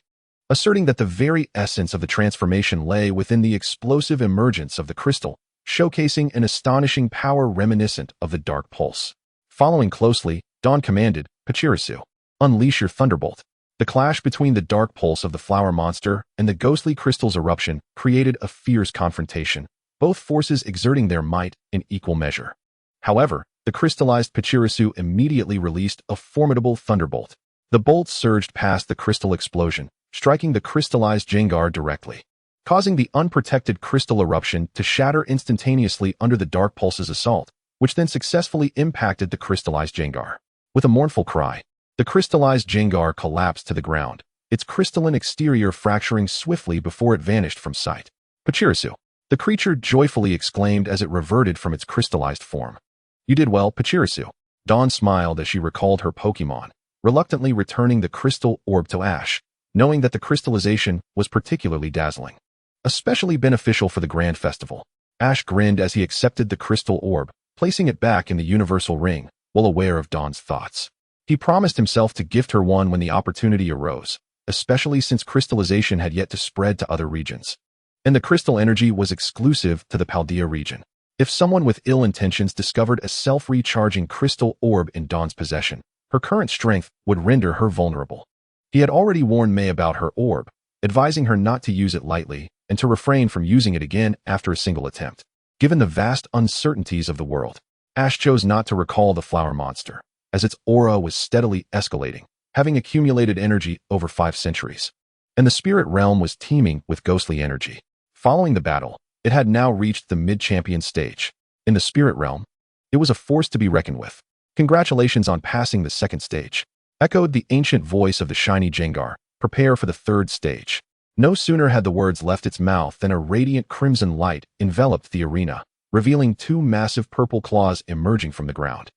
asserting that the very essence of the transformation lay within the explosive emergence of the crystal, showcasing an astonishing power reminiscent of the Dark Pulse. Following closely, Dawn commanded, "Pachirisu, unleash your Thunderbolt." The clash between the Dark Pulse of the Flower Monster and the ghostly crystal's eruption created a fierce confrontation, both forces exerting their might in equal measure. However, the crystallized Pachirisu immediately released a formidable Thunderbolt. The bolt surged past the crystal explosion, striking the crystallized Jengar directly, causing the unprotected crystal eruption to shatter instantaneously under the Dark Pulse's assault, which then successfully impacted the crystallized Jengar. With a mournful cry, the crystallized Jengar collapsed to the ground, its crystalline exterior fracturing swiftly before it vanished from sight. "Pachirisu," the creature joyfully exclaimed as it reverted from its crystallized form. "You did well, Pachirisu." Dawn smiled as she recalled her Pokémon, reluctantly returning the crystal orb to Ash, knowing that the crystallization was particularly dazzling, especially beneficial for the Grand Festival. Ash grinned as he accepted the crystal orb, placing it back in the universal ring, well aware of Dawn's thoughts. He promised himself to gift her one when the opportunity arose, especially since crystallization had yet to spread to other regions, and the crystal energy was exclusive to the Paldea region. If someone with ill intentions discovered a self-recharging crystal orb in Dawn's possession, her current strength would render her vulnerable. He had already warned May about her orb, advising her not to use it lightly and to refrain from using it again after a single attempt. Given the vast uncertainties of the world, Ash chose not to recall the Flower Monster, as its aura was steadily escalating, having accumulated energy over 5 centuries. And the spirit realm was teeming with ghostly energy. Following the battle, it had now reached the mid-champion stage. In the spirit realm, it was a force to be reckoned with. "Congratulations on passing the second stage," echoed the ancient voice of the shiny Jengar. "Prepare for the third stage." No sooner had the words left its mouth than a radiant crimson light enveloped the arena, revealing 2 massive purple claws emerging from the ground,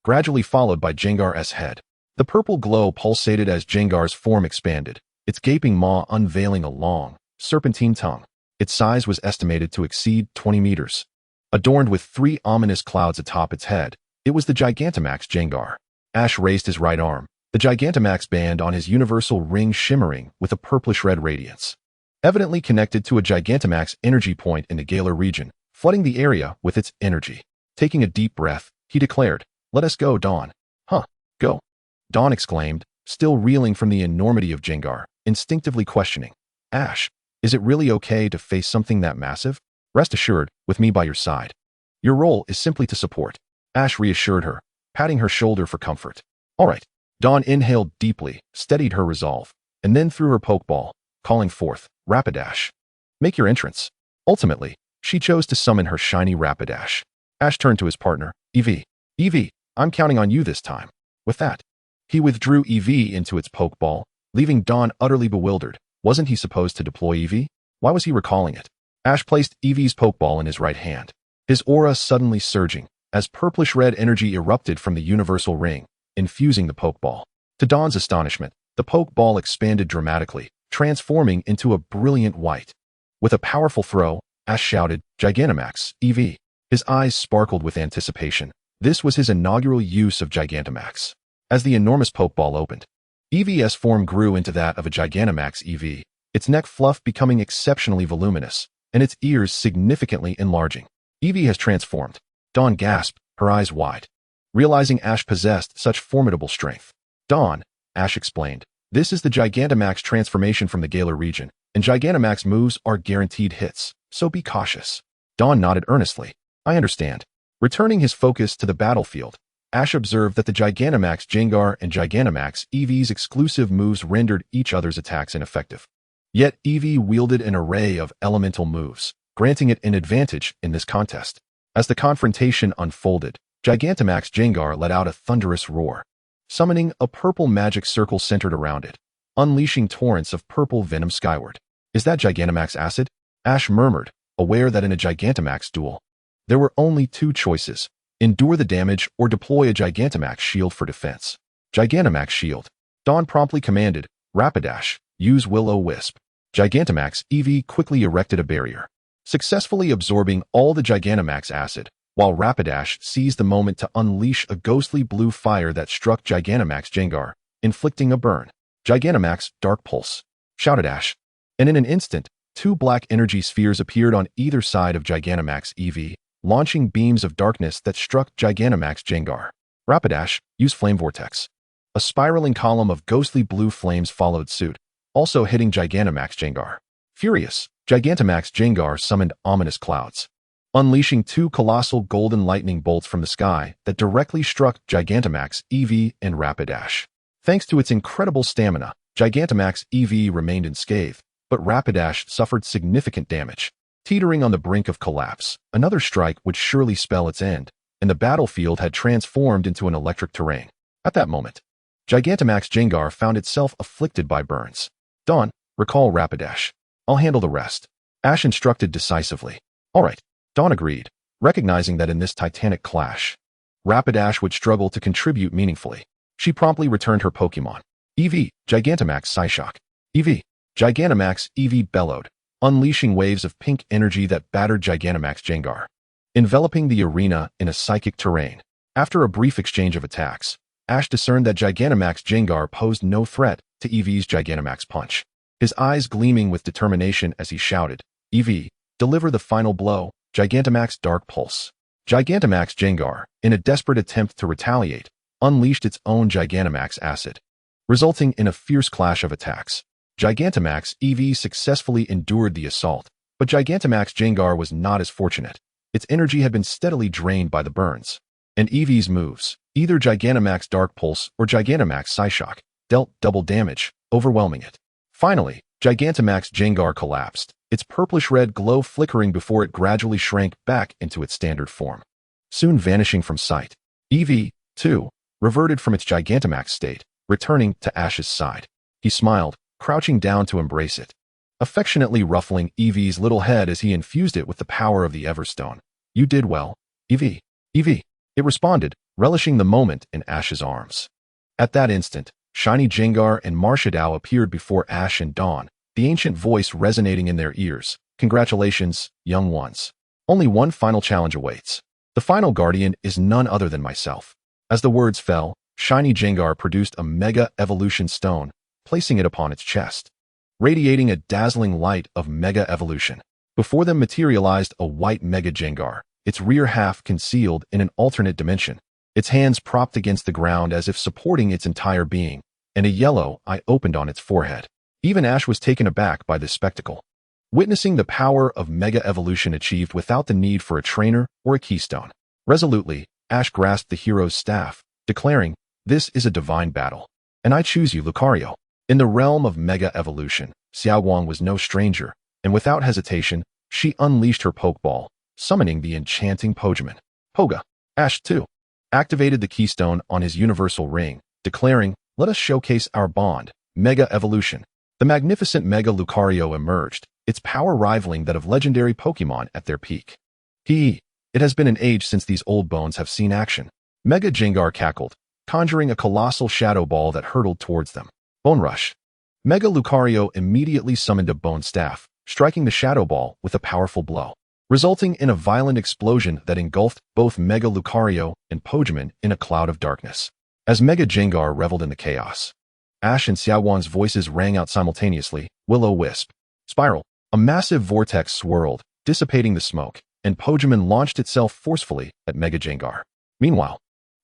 gradually followed by Jengar's head. The purple glow pulsated as Jengar's form expanded, its gaping maw unveiling a long, serpentine tongue. Its size was estimated to exceed 20 meters. Adorned with 3 ominous clouds atop its head, it was the Gigantamax Jengar. Ash raised his right arm, the Gigantamax band on his universal ring shimmering with a purplish-red radiance. Evidently connected to a Gigantamax energy point in the Galar region, flooding the area with its energy. Taking a deep breath, he declared, "Let us go, Dawn." "Huh, go," Dawn exclaimed, still reeling from the enormity of Jengar, instinctively questioning, "Ash, is it really okay to face something that massive? Rest assured, with me by your side. Your role is simply to support." Ash reassured her, patting her shoulder for comfort. "All right." Dawn inhaled deeply, steadied her resolve, and then threw her Pokeball, calling forth, "Rapidash. Make your entrance." Ultimately, she chose to summon her shiny Rapidash. Ash turned to his partner, "Eevee. Eevee, I'm counting on you this time." With that, he withdrew Eevee into its Pokeball, leaving Dawn utterly bewildered. Wasn't he supposed to deploy Eevee? Why was he recalling it? Ash placed Eevee's Pokeball in his right hand, his aura suddenly surging, as purplish-red energy erupted from the universal ring, infusing the Pokeball. To Dawn's astonishment, the Pokeball expanded dramatically, transforming into a brilliant white. With a powerful throw, Ash shouted, "Gigantamax, Eevee." His eyes sparkled with anticipation. This was his inaugural use of Gigantamax. As the enormous Pokeball opened, Eevee's form grew into that of a Gigantamax Eevee, its neck fluff becoming exceptionally voluminous, and its ears significantly enlarging. "Eevee has transformed." Dawn gasped, her eyes wide, realizing Ash possessed such formidable strength. "Dawn," Ash explained, "this is the Gigantamax transformation from the Galar region, and Gigantamax moves are guaranteed hits, so be cautious." Dawn nodded earnestly. "I understand." Returning his focus to the battlefield, Ash observed that the Gigantamax Jengar and Gigantamax Eevee's exclusive moves rendered each other's attacks ineffective. Yet Eevee wielded an array of elemental moves, granting it an advantage in this contest. As the confrontation unfolded, Gigantamax Jengar let out a thunderous roar, summoning a purple magic circle centered around it, unleashing torrents of purple venom skyward. "Is that Gigantamax acid?" Ash murmured, aware that in a Gigantamax duel, there were only 2 choices: endure the damage or deploy a Gigantamax shield for defense. "Gigantamax shield." Dawn promptly commanded, "Rapidash, use Will-O-Wisp." Gigantamax Eevee quickly erected a barrier, successfully absorbing all the Gigantamax acid, while Rapidash seized the moment to unleash a ghostly blue fire that struck Gigantamax Jengar, inflicting a burn. "Gigantamax Dark Pulse," shouted Ash, and in an instant, 2 black energy spheres appeared on either side of Gigantamax Eevee, launching beams of darkness that struck Gigantamax Jengar. "Rapidash, use Flame Vortex." A spiraling column of ghostly blue flames followed suit, also hitting Gigantamax Jengar. Furious, Gigantamax Jengar summoned ominous clouds, unleashing 2 colossal golden lightning bolts from the sky that directly struck Gigantamax Eevee and Rapidash. Thanks to its incredible stamina, Gigantamax Eevee remained unscathed, but Rapidash suffered significant damage. Teetering on the brink of collapse, another strike would surely spell its end, and the battlefield had transformed into an electric terrain. At that moment, Gigantamax Jengar found itself afflicted by burns. "Dawn, recall Rapidash. I'll handle the rest," Ash instructed decisively. "All right," Dawn agreed, recognizing that in this titanic clash, Rapidash would struggle to contribute meaningfully. She promptly returned her Pokémon. "Eevee, Gigantamax Psyshock." "Eevee." Gigantamax Eevee bellowed, unleashing waves of pink energy that battered Gigantamax Jengar, enveloping the arena in a psychic terrain. After a brief exchange of attacks, Ash discerned that Gigantamax Jengar posed no threat to Eevee's Gigantamax punch, his eyes gleaming with determination as he shouted, "Eevee, deliver the final blow, Gigantamax Dark Pulse." Gigantamax Jengar, in a desperate attempt to retaliate, unleashed its own Gigantamax acid, resulting in a fierce clash of attacks. Gigantamax Eevee successfully endured the assault, but Gigantamax Jengar was not as fortunate. Its energy had been steadily drained by the burns, and Eevee's moves, either Gigantamax Dark Pulse or Gigantamax Psyshock, dealt double damage, overwhelming it. Finally, Gigantamax Jengar collapsed, its purplish-red glow flickering before it gradually shrank back into its standard form, soon vanishing from sight. Eevee, too, reverted from its Gigantamax state, returning to Ash's side. He smiled, crouching down to embrace it, affectionately ruffling Eevee's little head as he infused it with the power of the Everstone. "You did well, Eevee." "Eevee," it responded, relishing the moment in Ash's arms. At that instant, Shiny Jengar and Marshadao appeared before Ash and Dawn, the ancient voice resonating in their ears. "Congratulations, young ones. Only one final challenge awaits. The final guardian is none other than myself. As the words fell, Shiny Jengar produced a Mega Evolution Stone, placing it upon its chest, radiating a dazzling light of Mega Evolution. Before them materialized a white Mega Jengar, its rear half concealed in an alternate dimension, its hands propped against the ground as if supporting its entire being, and a yellow eye opened on its forehead. Even Ash was taken aback by this spectacle. Witnessing the power of Mega Evolution achieved without the need for a trainer or a keystone. Resolutely, Ash grasped the hero's staff, declaring, "This is a divine battle, and I choose you, Lucario." In the realm of Mega Evolution, Xiaowang was no stranger, and without hesitation, she unleashed her Pokeball, summoning the enchanting Pokémon. Poga. Ash, too, activated the keystone on his universal ring, declaring, "Let us showcase our bond, Mega Evolution." The magnificent Mega Lucario emerged, its power rivaling that of legendary Pokémon at their peak. It has been an age since these old bones have seen action. Mega Jengar cackled, conjuring a colossal shadow ball that hurtled towards them. Bone Rush. Mega Lucario immediately summoned a bone staff, striking the shadow ball with a powerful blow, resulting in a violent explosion that engulfed both Mega Lucario and Pokémon in a cloud of darkness. As Mega Jengar reveled in the chaos, Ash and Xiaowang's voices rang out simultaneously. Will-O-Wisp. Spiral. A massive vortex swirled, dissipating the smoke, and Pokémon launched itself forcefully at Mega Jengar. Meanwhile,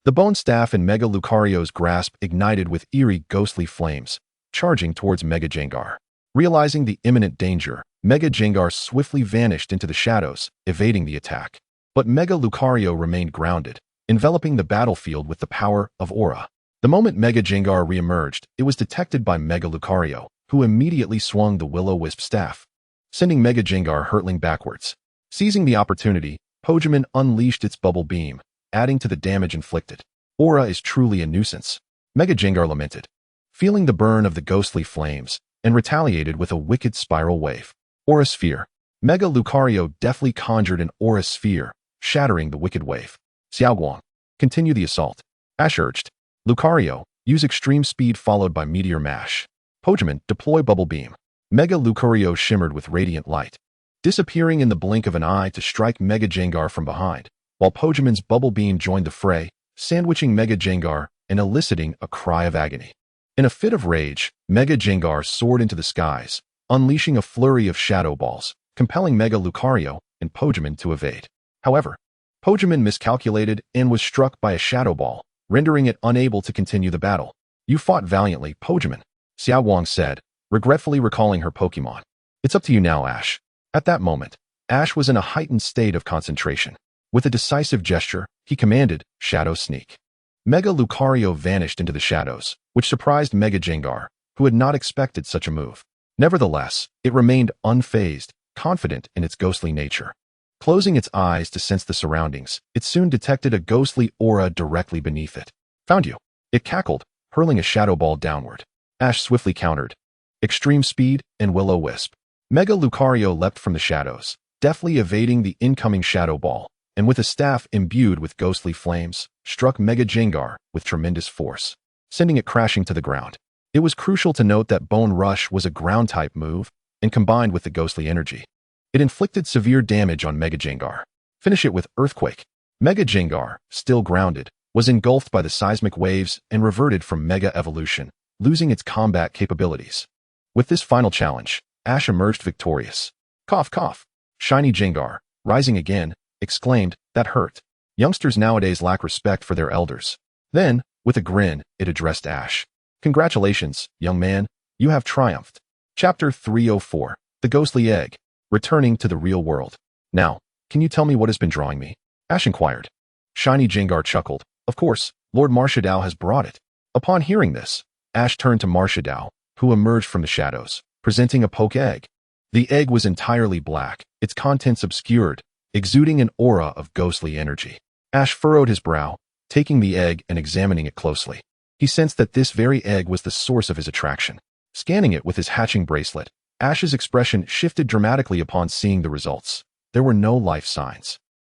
the bone staff in Mega Lucario's grasp ignited with eerie ghostly flames, charging towards Mega Jengar. Realizing the imminent danger, Mega Jengar swiftly vanished into the shadows, evading the attack. But Mega Lucario remained grounded, enveloping the battlefield with the power of aura. The moment Mega Jengar re-emerged, it was detected by Mega Lucario, who immediately swung the Will-O-Wisp staff, sending Mega Jengar hurtling backwards. Seizing the opportunity, Pokémon unleashed its bubble beam, adding to the damage inflicted. Aura is truly a nuisance, Mega Jengar lamented, feeling the burn of the ghostly flames, and retaliated with a wicked spiral wave. Aura Sphere. Mega Lucario deftly conjured an Aura Sphere, shattering the wicked wave. Xiaowang. Continue the assault. Ash urged. Lucario, use extreme speed followed by Meteor Mash. Pokémon, deploy Bubble Beam. Mega Lucario shimmered with radiant light, disappearing in the blink of an eye to strike Mega Jengar from behind, while Pokémon's Bubble Beam joined the fray, sandwiching Mega Jengar and eliciting a cry of agony. In a fit of rage, Mega Jengar soared into the skies, unleashing a flurry of shadow balls, compelling Mega Lucario and Pokémon to evade. However, Pokémon miscalculated and was struck by a shadow ball, rendering it unable to continue the battle. You fought valiantly, Pokémon, Xiaowang said, regretfully recalling her Pokémon. It's up to you now, Ash. At that moment, Ash was in a heightened state of concentration. With a decisive gesture, he commanded, Shadow Sneak. Mega Lucario vanished into the shadows, which surprised Mega Jengar, who had not expected such a move. Nevertheless, it remained unfazed, confident in its ghostly nature. Closing its eyes to sense the surroundings, it soon detected a ghostly aura directly beneath it. Found you. It cackled, hurling a shadow ball downward. Ash swiftly countered. Extreme Speed and Will-O-Wisp. Mega Lucario leapt from the shadows, deftly evading the incoming shadow ball, and with a staff imbued with ghostly flames, struck Mega Jengar with tremendous force, sending it crashing to the ground. It was crucial to note that Bone Rush was a ground-type move, and combined with the ghostly energy, it inflicted severe damage on Mega Jengar. Finish it with Earthquake. Mega Jengar, still grounded, was engulfed by the seismic waves and reverted from Mega Evolution, losing its combat capabilities. With this final challenge, Ash emerged victorious. Cough, cough. Shiny Jengar, rising again, exclaimed, that hurt. Youngsters nowadays lack respect for their elders. Then, with a grin, it addressed Ash. Congratulations, young man, you have triumphed. Chapter 304, The Ghostly Egg, Returning to the Real World. Now, can you tell me what has been drawing me? Ash inquired. Shiny Jengar chuckled. Of course, Lord Marshadao has brought it. Upon hearing this, Ash turned to Marshadao, who emerged from the shadows, presenting a poke egg. The egg was entirely black, its contents obscured, exuding an aura of ghostly energy. Ash furrowed his brow, taking the egg and examining it closely. He sensed that this very egg was the source of his attraction. Scanning it with his hatching bracelet, Ash's expression shifted dramatically upon seeing the results. There were no life signs.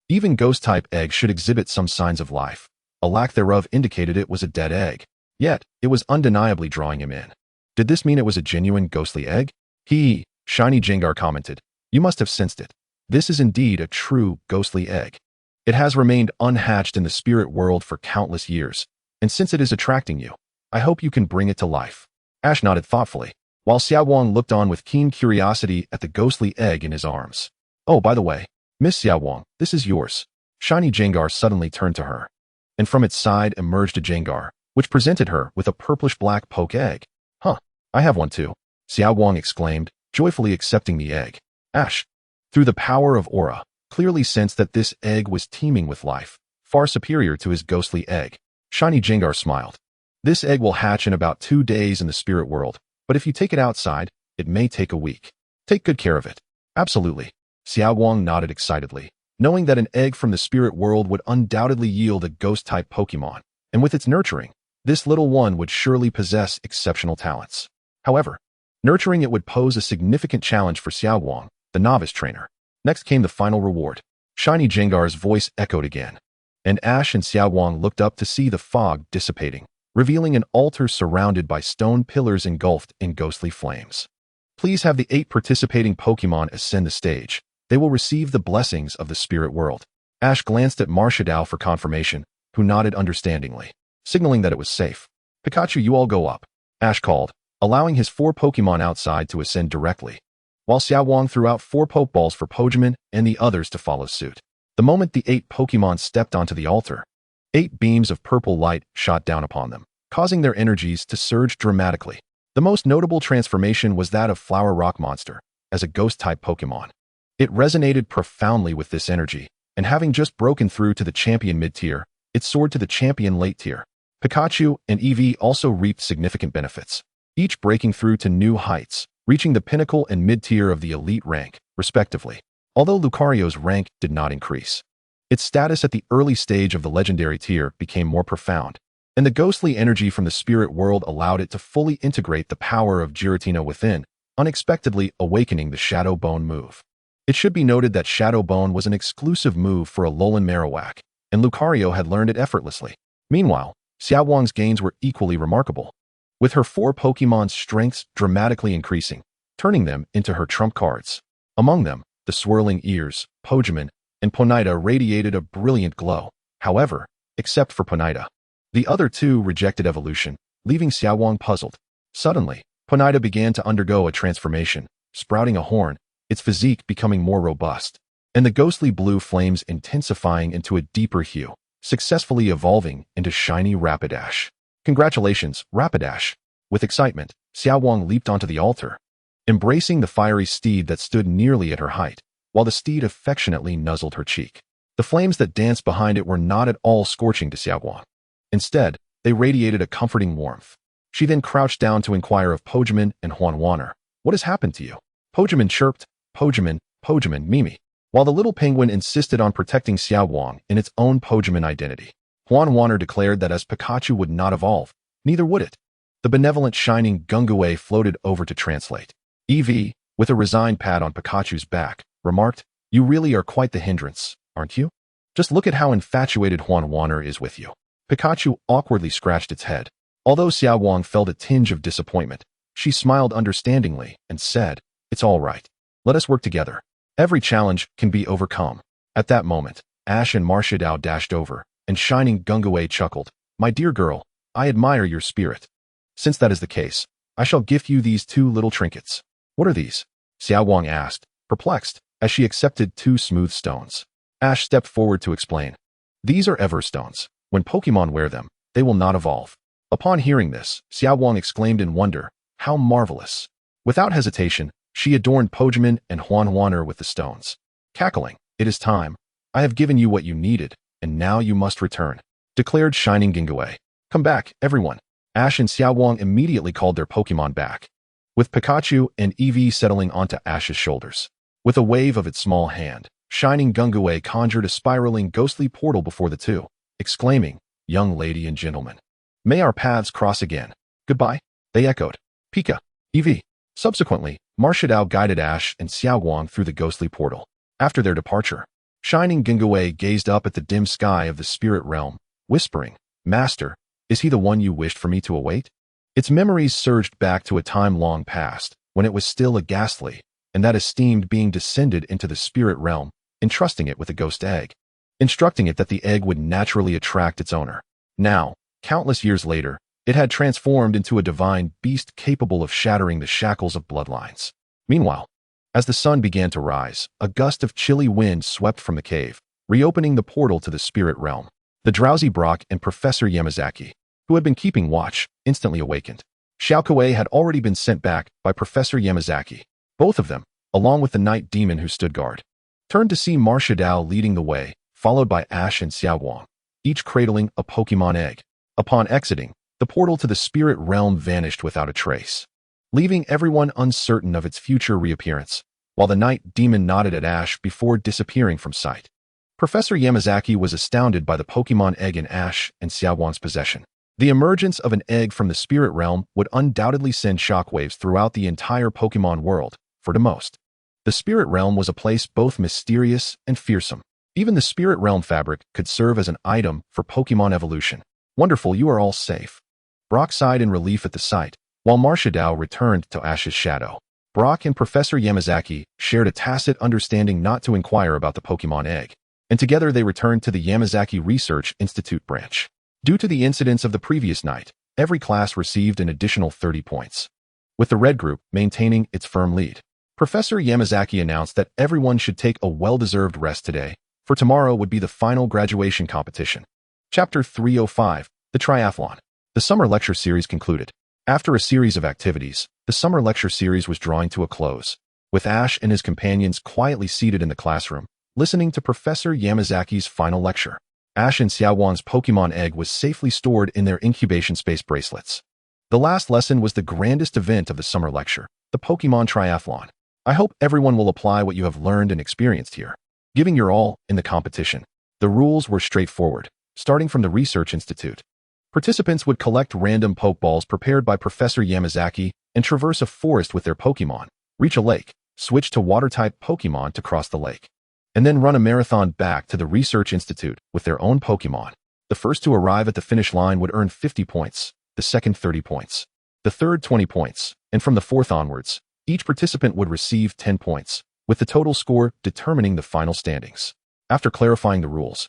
Even ghost-type eggs should exhibit some signs of life. A lack thereof indicated it was a dead egg. Yet, it was undeniably drawing him in. Did this mean it was a genuine ghostly egg? Shiny Jengar commented. You must have sensed it. This is indeed a true ghostly egg. It has remained unhatched in the spirit world for countless years, and since it is attracting you, I hope you can bring it to life. Ash nodded thoughtfully, while Xiaowang looked on with keen curiosity at the ghostly egg in his arms. Oh, by the way, Miss Xiaowang, this is yours. Shiny Jengar suddenly turned to her, and from its side emerged a Jengar, which presented her with a purplish-black poke egg. Huh, I have one too, Xiaowang exclaimed, joyfully accepting the egg. Ash, through the power of aura, clearly sensed that this egg was teeming with life, far superior to his ghostly egg. Shiny Jengar smiled. This egg will hatch in about 2 days in the spirit world, but if you take it outside, it may take a week. Take good care of it. Absolutely. Xiaowang nodded excitedly, knowing that an egg from the spirit world would undoubtedly yield a ghost-type Pokémon, and with its nurturing, this little one would surely possess exceptional talents. However, nurturing it would pose a significant challenge for Xiaowang, the novice trainer. Next came the final reward. Shiny Jengar's voice echoed again, and Ash and Xiaowang looked up to see the fog dissipating, revealing an altar surrounded by stone pillars engulfed in ghostly flames. Please have the 8 participating Pokémon ascend the stage. They will receive the blessings of the spirit world. Ash glanced at Marshadao for confirmation, who nodded understandingly, signaling that it was safe. Pikachu, you all go up, Ash called, allowing his 4 Pokémon outside to ascend directly, while Xiaowang threw out 4 Pokeballs for Pokémon and the others to follow suit. The moment the 8 Pokémon stepped onto the altar, 8 beams of purple light shot down upon them, causing their energies to surge dramatically. The most notable transformation was that of Flower Rock Monster, as a ghost-type Pokémon. It resonated profoundly with this energy, and having just broken through to the champion mid-tier, it soared to the champion late-tier. Pikachu and Eevee also reaped significant benefits, each breaking through to new heights, reaching the pinnacle and mid-tier of the elite rank, respectively. Although Lucario's rank did not increase, its status at the early stage of the legendary tier became more profound, and the ghostly energy from the spirit world allowed it to fully integrate the power of Giratina within, unexpectedly awakening the Shadow Bone move. It should be noted that Shadow Bone was an exclusive move for Alolan Marowak, and Lucario had learned it effortlessly. Meanwhile, Xiaowang's gains were equally remarkable, with her 4 Pokémon's strengths dramatically increasing, turning them into her trump cards. Among them, the swirling ears, Pokémon, and Ponyta radiated a brilliant glow. However, except for Ponyta, the other 2 rejected evolution, leaving Xiaowang puzzled. Suddenly, Ponyta began to undergo a transformation, sprouting a horn, its physique becoming more robust, and the ghostly blue flames intensifying into a deeper hue, successfully evolving into shiny Rapidash. Congratulations, Rapidash! With excitement, Xiaowang leaped onto the altar, embracing the fiery steed that stood nearly at her height, while the steed affectionately nuzzled her cheek. The flames that danced behind it were not at all scorching to Xiaowang. Instead, they radiated a comforting warmth. She then crouched down to inquire of Pokémon and Hoenn. What has happened to you? Pokémon chirped, Pokémon, Mimi, while the little penguin insisted on protecting Xiaowang in its own Pokémon identity. Hoenn declared that as Pikachu would not evolve, neither would it. The benevolent shining Gungue floated over to translate. Eevee, with a resigned pat on Pikachu's back, remarked, "You really are quite the hindrance, aren't you? Just look at how infatuated Hoenn is with you." Pikachu awkwardly scratched its head. Although Xiaowang felt a tinge of disappointment, she smiled understandingly and said, "It's all right. Let us work together. Every challenge can be overcome." At that moment, Ash and Marshadao dashed over, and shining Gungue chuckled, "My dear girl, I admire your spirit. Since that is the case, I shall gift you these 2 little trinkets." "What are these?" Xiaowang asked, perplexed, as she accepted 2 smooth stones. Ash stepped forward to explain. "These are Everstones. When Pokémon wear them, they will not evolve." Upon hearing this, Xiaowang exclaimed in wonder, "How marvelous!" Without hesitation, she adorned Pokémon and Hoenn with the stones. Cackling, "It is time. I have given you what you needed, and now you must return," declared Shining Gungue. "Come back, everyone." Ash and Xiaowang immediately called their Pokémon back, with Pikachu and Eevee settling onto Ash's shoulders. With a wave of its small hand, Shining Gungue conjured a spiraling ghostly portal before the 2, exclaiming, "Young lady and gentlemen, may our paths cross again. Goodbye." They echoed, "Pika, Eevee." Subsequently, Marshadao guided Ash and Xiaowang through the ghostly portal. After their departure, Shining Gungue gazed up at the dim sky of the spirit realm, whispering, "Master, is he the one you wished for me to await?" Its memories surged back to a time long past, when it was still a ghastly and that esteemed being descended into the spirit realm, entrusting it with a ghost egg, instructing it that the egg would naturally attract its owner. Now, countless years later, it had transformed into a divine beast capable of shattering the shackles of bloodlines. Meanwhile, as the sun began to rise, a gust of chilly wind swept from the cave, reopening the portal to the spirit realm. The drowsy Brock and Professor Yamazaki, who had been keeping watch, instantly awakened. Xiaokuei had already been sent back by Professor Yamazaki. Both of them, along with the night demon who stood guard, turned to see Marcia Dao leading the way, followed by Ash and Xiaoguang, each cradling a Pokémon egg. Upon exiting, the portal to the spirit realm vanished without a trace, leaving everyone uncertain of its future reappearance, while the night demon nodded at Ash before disappearing from sight. Professor Yamazaki was astounded by the Pokémon egg in Ash and Xiaoguang's possession. The emergence of an egg from the spirit realm would undoubtedly send shockwaves throughout the entire Pokémon world, for the most. The spirit realm was a place both mysterious and fearsome. Even the spirit realm fabric could serve as an item for Pokémon evolution. Wonderful, you are all safe. Brock sighed in relief at the sight, while Marcia Dao returned to Ash's shadow. Brock and Professor Yamazaki shared a tacit understanding not to inquire about the Pokémon egg, and together they returned to the Yamazaki Research Institute branch. Due to the incidents of the previous night, every class received an additional 30 points, with the red group maintaining its firm lead. Professor Yamazaki announced that everyone should take a well-deserved rest today, for tomorrow would be the final graduation competition. Chapter 305, The Triathlon. The summer lecture series concluded. After a series of activities, the summer lecture series was drawing to a close, with Ash and his companions quietly seated in the classroom, listening to Professor Yamazaki's final lecture. Ash and Xiaoguang's Pokémon egg was safely stored in their incubation space bracelets. The last lesson was the grandest event of the summer lecture, the Pokémon Triathlon. I hope everyone will apply what you have learned and experienced here, giving your all in the competition. The rules were straightforward, starting from the Research Institute. Participants would collect random Pokeballs prepared by Professor Yamazaki and traverse a forest with their Pokémon, reach a lake, switch to water-type Pokémon to cross the lake, and then run a marathon back to the Research Institute with their own Pokémon. The first to arrive at the finish line would earn 50 points, the second 30 points, the third 20 points, and from the fourth onwards, each participant would receive 10 points, with the total score determining the final standings. After clarifying the rules,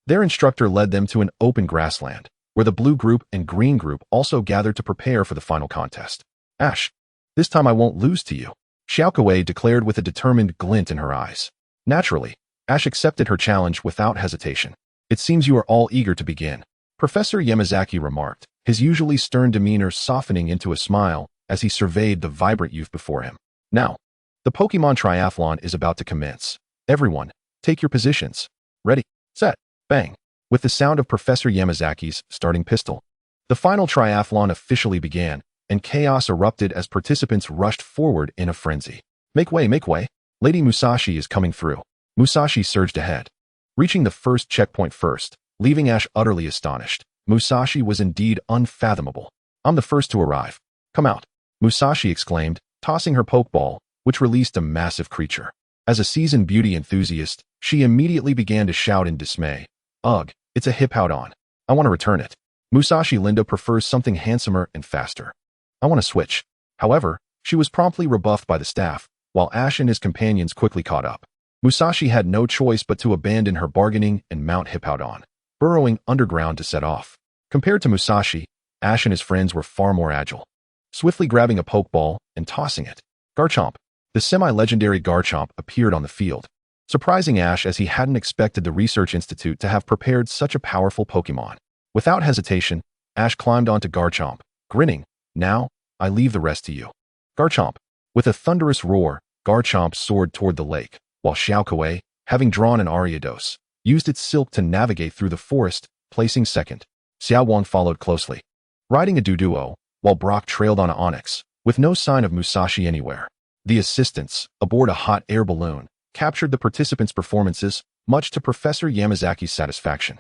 their instructor led them to an open grassland, where the blue group and green group also gathered to prepare for the final contest. Ash, this time I won't lose to you, Xiaokuei declared with a determined glint in her eyes. Naturally, Ash accepted her challenge without hesitation. It seems you are all eager to begin, Professor Yamazaki remarked, his usually stern demeanor softening into a smile as he surveyed the vibrant youth before him. Now, the Pokémon Triathlon is about to commence. Everyone, take your positions. Ready, set, bang. With the sound of Professor Yamazaki's starting pistol, the final triathlon officially began, and chaos erupted as participants rushed forward in a frenzy. Make way, make way. Lady Musashi is coming through. Musashi surged ahead, reaching the first checkpoint first, leaving Ash utterly astonished. Musashi was indeed unfathomable. I'm the first to arrive. Come out, Musashi exclaimed, tossing her Pokeball, which released a massive creature. As a seasoned beauty enthusiast, she immediately began to shout in dismay. Ugh, it's a Hippowdon. I want to return it. Musashi Linda prefers something handsomer and faster. I want to switch. However, she was promptly rebuffed by the staff, while Ash and his companions quickly caught up. Musashi had no choice but to abandon her bargaining and mount Hippowdon, burrowing underground to set off. Compared to Musashi, Ash and his friends were far more agile, swiftly grabbing a Pokeball and tossing it. Garchomp. The semi-legendary Garchomp appeared on the field, surprising Ash as he hadn't expected the Research Institute to have prepared such a powerful Pokémon. Without hesitation, Ash climbed onto Garchomp, grinning. Now, I leave the rest to you. Garchomp. With a thunderous roar, Garchomp soared toward the lake, while Xiaokuei, having drawn an Ariados, used its silk to navigate through the forest, placing second. Xiaoguang followed closely, riding a Duduo, while Brock trailed on an Onyx, with no sign of Musashi anywhere. The assistants, aboard a hot air balloon, captured the participants' performances, much to Professor Yamazaki's satisfaction.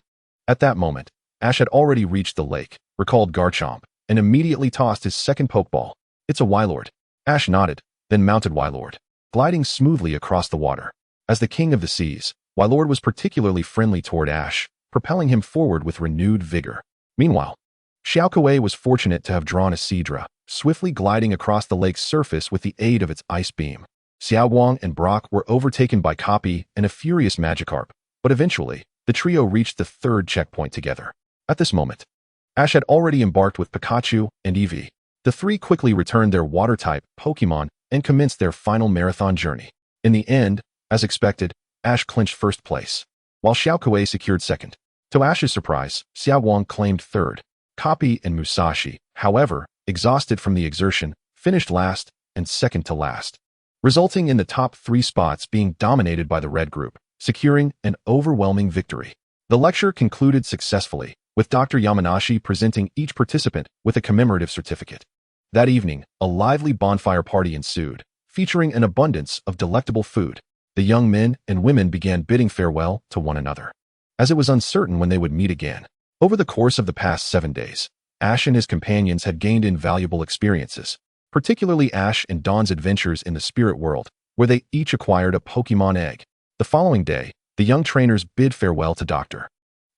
At that moment, Ash had already reached the lake, recalled Garchomp, and immediately tossed his second Pokeball. It's a Wylord. Ash nodded, then mounted Wylord, gliding smoothly across the water. As the king of the seas, Wylord was particularly friendly toward Ash, propelling him forward with renewed vigor. Meanwhile, Xiaokuei was fortunate to have drawn a Seadra, swiftly gliding across the lake's surface with the aid of its ice beam. Xiaoguang and Brock were overtaken by Copy and a furious Magikarp, but eventually, the trio reached the third checkpoint together. At this moment, Ash had already embarked with Pikachu and Eevee. The three quickly returned their Water-type Pokémon and commenced their final marathon journey. In the end, as expected, Ash clinched first place, while Xiaokuei secured second. To Ash's surprise, Xiaoguang claimed third. Copy and Musashi, however, exhausted from the exertion, finished last and second to last, resulting in the top three spots being dominated by the red group, securing an overwhelming victory. The lecture concluded successfully, with Dr. Yamanashi presenting each participant with a commemorative certificate. That evening, a lively bonfire party ensued, featuring an abundance of delectable food. The young men and women began bidding farewell to one another, as it was uncertain when they would meet again. Over the course of the past 7 days, Ash and his companions had gained invaluable experiences, particularly Ash and Dawn's adventures in the spirit world, where they each acquired a Pokémon egg. The following day, the young trainers bid farewell to Dr.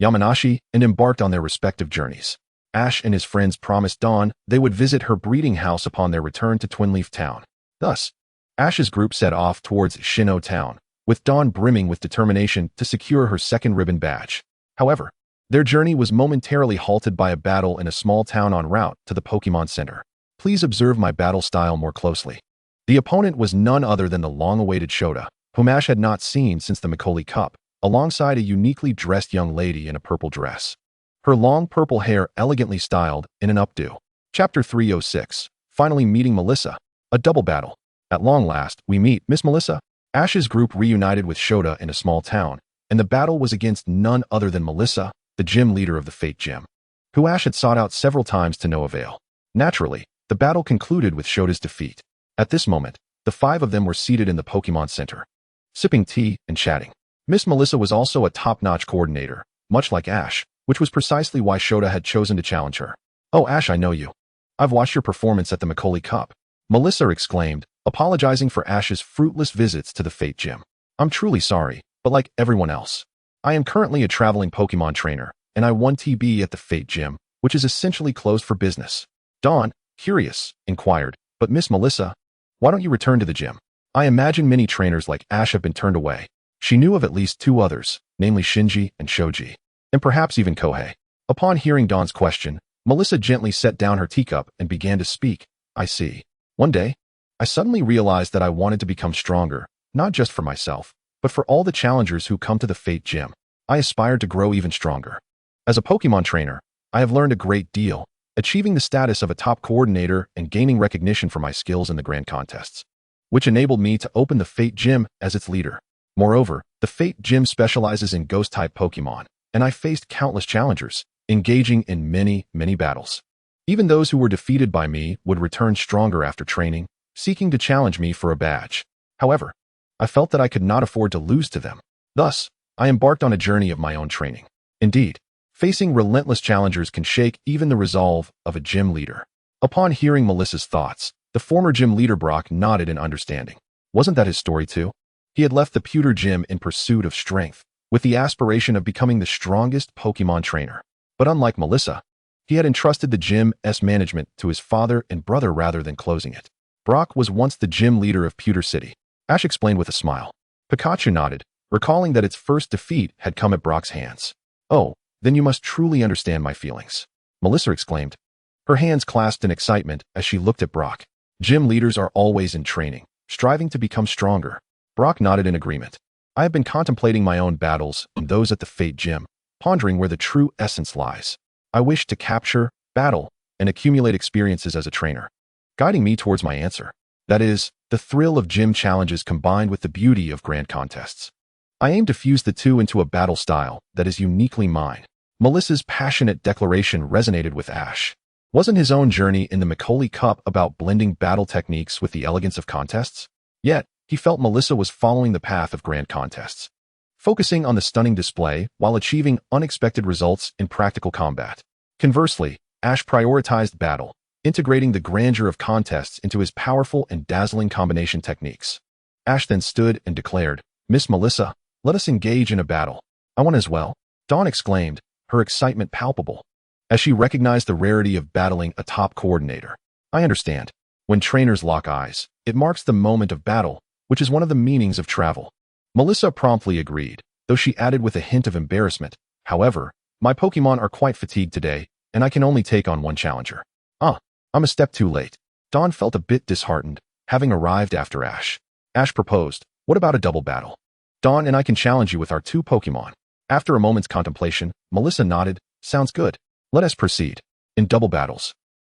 Yamanashi and embarked on their respective journeys. Ash and his friends promised Dawn they would visit her breeding house upon their return to Twinleaf Town. Thus, Ash's group set off towards Sinnoh Town, with Dawn brimming with determination to secure her second ribbon badge. However, their journey was momentarily halted by a battle in a small town en route to the Pokémon Center. Please observe my battle style more closely. The opponent was none other than the long-awaited Shota, whom Ash had not seen since the Macaulay Cup, alongside a uniquely dressed young lady in a purple dress. Her long purple hair elegantly styled in an updo. Chapter 306. Finally meeting Melissa. A double battle. At long last, we meet Miss Melissa. Ash's group reunited with Shota in a small town, and the battle was against none other than Melissa, the gym leader of the Fate Gym, who Ash had sought out several times to no avail. Naturally, the battle concluded with Shota's defeat. At this moment, the five of them were seated in the Pokémon Center, sipping tea and chatting. Miss Melissa was also a top-notch coordinator, much like Ash, which was precisely why Shota had chosen to challenge her. "Oh, Ash, I know you. I've watched your performance at the Macaulay Cup," Melissa exclaimed, apologizing for Ash's fruitless visits to the Fate Gym. "I'm truly sorry, but like everyone else, I am currently a traveling Pokémon trainer, and I won TB at the Fate Gym, which is essentially closed for business." Dawn, curious, inquired, "But Miss Melissa, why don't you return to the gym?" I imagine many trainers like Ash have been turned away. She knew of at least two others, namely Shinji and Shoji, and perhaps even Kohei. Upon hearing Dawn's question, Melissa gently set down her teacup and began to speak. "I see. One day, I suddenly realized that I wanted to become stronger, not just for myself, but for all the challengers who come to the Fate Gym. I aspired to grow even stronger. As a Pokémon trainer, I have learned a great deal, achieving the status of a top coordinator and gaining recognition for my skills in the grand contests, which enabled me to open the Fate Gym as its leader. Moreover, the Fate Gym specializes in Ghost-type Pokémon, and I faced countless challengers, engaging in many, many battles. Even those who were defeated by me would return stronger after training, seeking to challenge me for a badge. However, I felt that I could not afford to lose to them. Thus, I embarked on a journey of my own training. Indeed, facing relentless challengers can shake even the resolve of a gym leader." Upon hearing Melissa's thoughts, the former gym leader Brock nodded in understanding. Wasn't that his story too? He had left the pewter gym in pursuit of strength, with the aspiration of becoming the strongest Pokémon trainer. But unlike Melissa, he had entrusted the gym's management to his father and brother rather than closing it. Brock was once the gym leader of Pewter City, Ash explained with a smile. Pikachu nodded, recalling that its first defeat had come at Brock's hands. "Oh, then you must truly understand my feelings," Melissa exclaimed, her hands clasped in excitement as she looked at Brock. "Gym leaders are always in training, striving to become stronger." Brock nodded in agreement. "I have been contemplating my own battles and those at the Fate Gym, pondering where the true essence lies. I wish to capture, battle, and accumulate experiences as a trainer, guiding me towards my answer. That is, the thrill of gym challenges combined with the beauty of grand contests. I aim to fuse the two into a battle style that is uniquely mine." Melissa's passionate declaration resonated with Ash. Wasn't his own journey in the Macaulay Cup about blending battle techniques with the elegance of contests? Yet, he felt Melissa was following the path of grand contests, focusing on the stunning display while achieving unexpected results in practical combat. Conversely, Ash prioritized battle, integrating the grandeur of contests into his powerful and dazzling combination techniques. Ash then stood and declared, "Miss Melissa, let us engage in a battle." "I want as well," Dawn exclaimed, her excitement palpable, as she recognized the rarity of battling a top coordinator. "I understand. When trainers lock eyes, it marks the moment of battle, which is one of the meanings of travel. Melissa promptly agreed, though she added with a hint of embarrassment, however, my Pokémon are quite fatigued today, and I can only take on one challenger. I'm a step too late. Dawn felt a bit disheartened, having arrived after Ash. Ash proposed, what about a double battle? Dawn and I can challenge you with our 2 Pokémon. After a moment's contemplation, Melissa nodded, sounds good. Let us proceed. In double battles,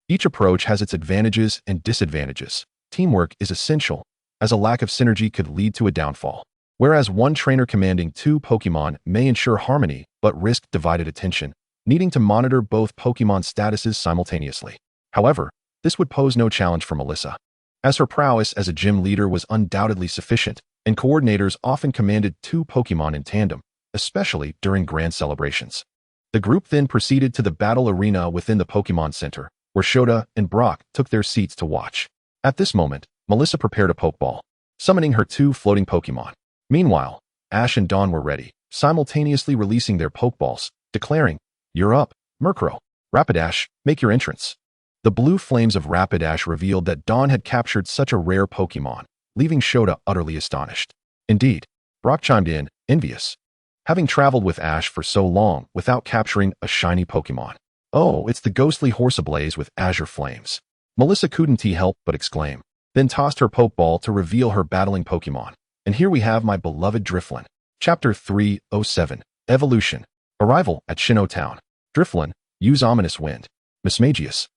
each approach has its advantages and disadvantages. Teamwork is essential, as a lack of synergy could lead to a downfall. Whereas one trainer commanding 2 Pokémon may ensure harmony but risk divided attention, needing to monitor both Pokémon statuses simultaneously. However, this would pose no challenge for Melissa, as her prowess as a gym leader was undoubtedly sufficient, and coordinators often commanded 2 Pokémon in tandem, especially during grand celebrations. The group then proceeded to the battle arena within the Pokémon Center, where Shota and Brock took their seats to watch. At this moment, Melissa prepared a Pokeball, summoning her 2 floating Pokémon. Meanwhile, Ash and Dawn were ready, simultaneously releasing their Pokeballs, declaring, "You're up, Murkrow. Rapidash, make your entrance." The blue flames of Rapidash revealed that Dawn had captured such a rare Pokémon, leaving Shota utterly astonished. Indeed, Brock chimed in, envious, having traveled with Ash for so long without capturing a shiny Pokémon. Oh, it's the ghostly horse ablaze with azure flames. Melissa couldn't help but exclaim, then tossed her Pokeball to reveal her battling Pokémon. And here we have my beloved Drifloon. Chapter 307, Evolution. Arrival at Sinnoh Town. Drifloon, use Ominous Wind. Mismagius.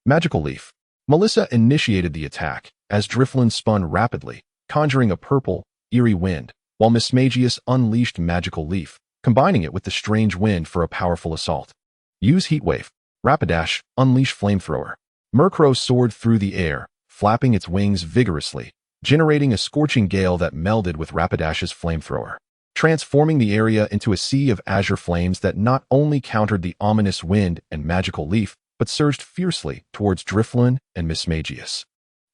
Magical Leaf. Melissa initiated the attack, as Drifloon spun rapidly, conjuring a purple, eerie wind, while Mismagius unleashed Magical Leaf, combining it with the strange wind for a powerful assault. Use Heatwave. Rapidash, unleash Flamethrower. Murkrow soared through the air, flapping its wings vigorously, generating a scorching gale that melded with Rapidash's Flamethrower, transforming the area into a sea of azure flames that not only countered the ominous wind and Magical Leaf, but surged fiercely towards Drifloon and Mismagius.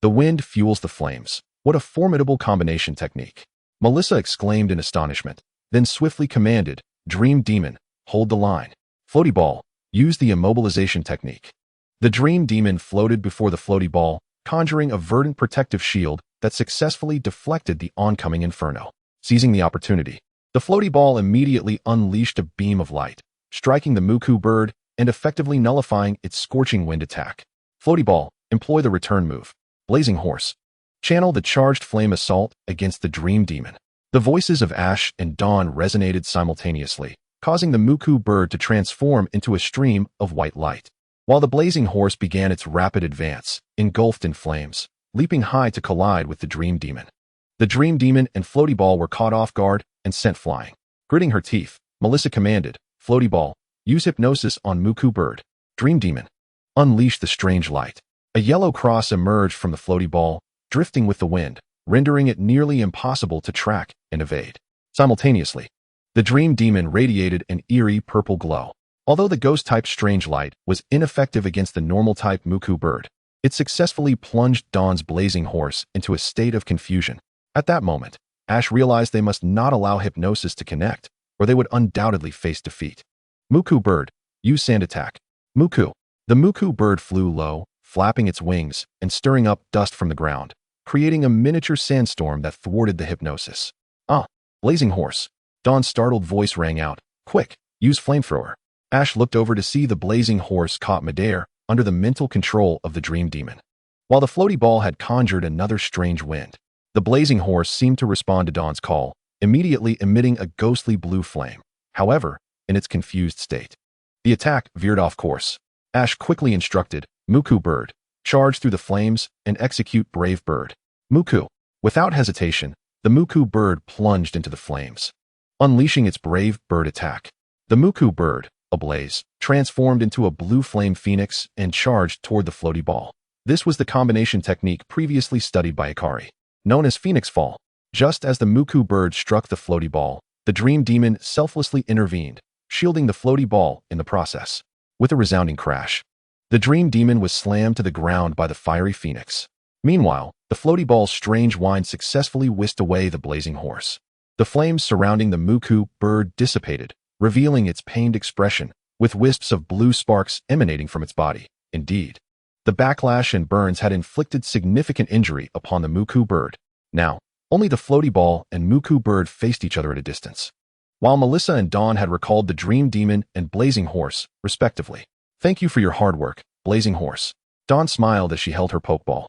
The wind fuels the flames. What a formidable combination technique! Melissa exclaimed in astonishment, then swiftly commanded, Dream Demon, hold the line. Floaty Ball, use the immobilization technique. The Dream Demon floated before the Floaty Ball, conjuring a verdant protective shield that successfully deflected the oncoming inferno. Seizing the opportunity, the Floaty Ball immediately unleashed a beam of light, striking the Muku bird and effectively nullifying its scorching wind attack. Floaty Ball, employ the return move. Blazing Horse. Channel the charged flame assault against the Dream Demon. The voices of Ash and Dawn resonated simultaneously, causing the Muku bird to transform into a stream of white light, while the Blazing Horse began its rapid advance, engulfed in flames, leaping high to collide with the Dream Demon. The Dream Demon and Floaty Ball were caught off guard and sent flying. Gritting her teeth, Melissa commanded, Floaty Ball, use Hypnosis on Muku bird. Dream Demon, unleash the strange light. A yellow cross emerged from the Floaty Ball, drifting with the wind, rendering it nearly impossible to track and evade. Simultaneously, the Dream Demon radiated an eerie purple glow. Although the ghost-type strange light was ineffective against the normal-type Muku bird, it successfully plunged Dawn's Blazing Horse into a state of confusion. At that moment, Ash realized they must not allow Hypnosis to connect, or they would undoubtedly face defeat. Muku bird, use Sand Attack. Muku. The Muku bird flew low, flapping its wings and stirring up dust from the ground, creating a miniature sandstorm that thwarted the Hypnosis. Blazing Horse. Dawn's startled voice rang out, quick, use Flamethrower. Ash looked over to see the Blazing Horse caught midair under the mental control of the Dream Demon. While the Floaty Ball had conjured another strange wind, the Blazing Horse seemed to respond to Dawn's call, immediately emitting a ghostly blue flame. However, in its confused state, the attack veered off course. Ash quickly instructed, Muku bird, charge through the flames and execute Brave Bird. Muku. Without hesitation, the Muku bird plunged into the flames, unleashing its Brave Bird attack. The Muku bird, ablaze, transformed into a blue flame phoenix and charged toward the Floaty Ball. This was the combination technique previously studied by Ikari, known as Phoenix Fall. Just as the Muku bird struck the Floaty Ball, the Dream Demon selflessly intervened, shielding the Floaty Ball in the process. With a resounding crash, the Dream Demon was slammed to the ground by the fiery phoenix. Meanwhile, the Floaty Ball's strange wind successfully whisked away the Blazing Horse. The flames surrounding the Muku bird dissipated, revealing its pained expression, with wisps of blue sparks emanating from its body. Indeed, the backlash and burns had inflicted significant injury upon the Muku bird. Now, Only the floaty ball and Muku bird faced each other at a distance, while Melissa and Dawn had recalled the Dream Demon and Blazing Horse, respectively. Thank you for your hard work, Blazing Horse. Dawn smiled as she held her Pokeball,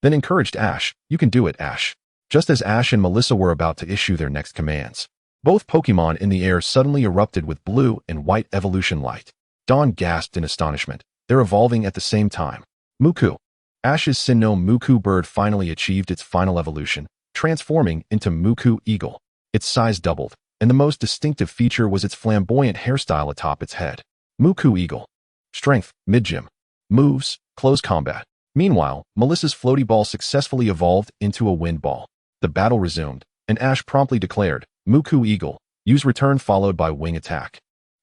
then encouraged Ash. You can do it, Ash. Just as Ash and Melissa were about to issue their next commands, both Pokemon in the air suddenly erupted with blue and white evolution light. Dawn gasped in astonishment. They're evolving at the same time. Muku. Ash's Sinnoh Muku bird finally achieved its final evolution, transforming into Muku Eagle. Its size doubled, and the most distinctive feature was its flamboyant hairstyle atop its head. Muku Eagle. Strength, mid-gym. Moves, close combat. Meanwhile, Melissa's floaty ball successfully evolved into a wind ball. The battle resumed, and Ash promptly declared, Muku Eagle, use return followed by wing attack.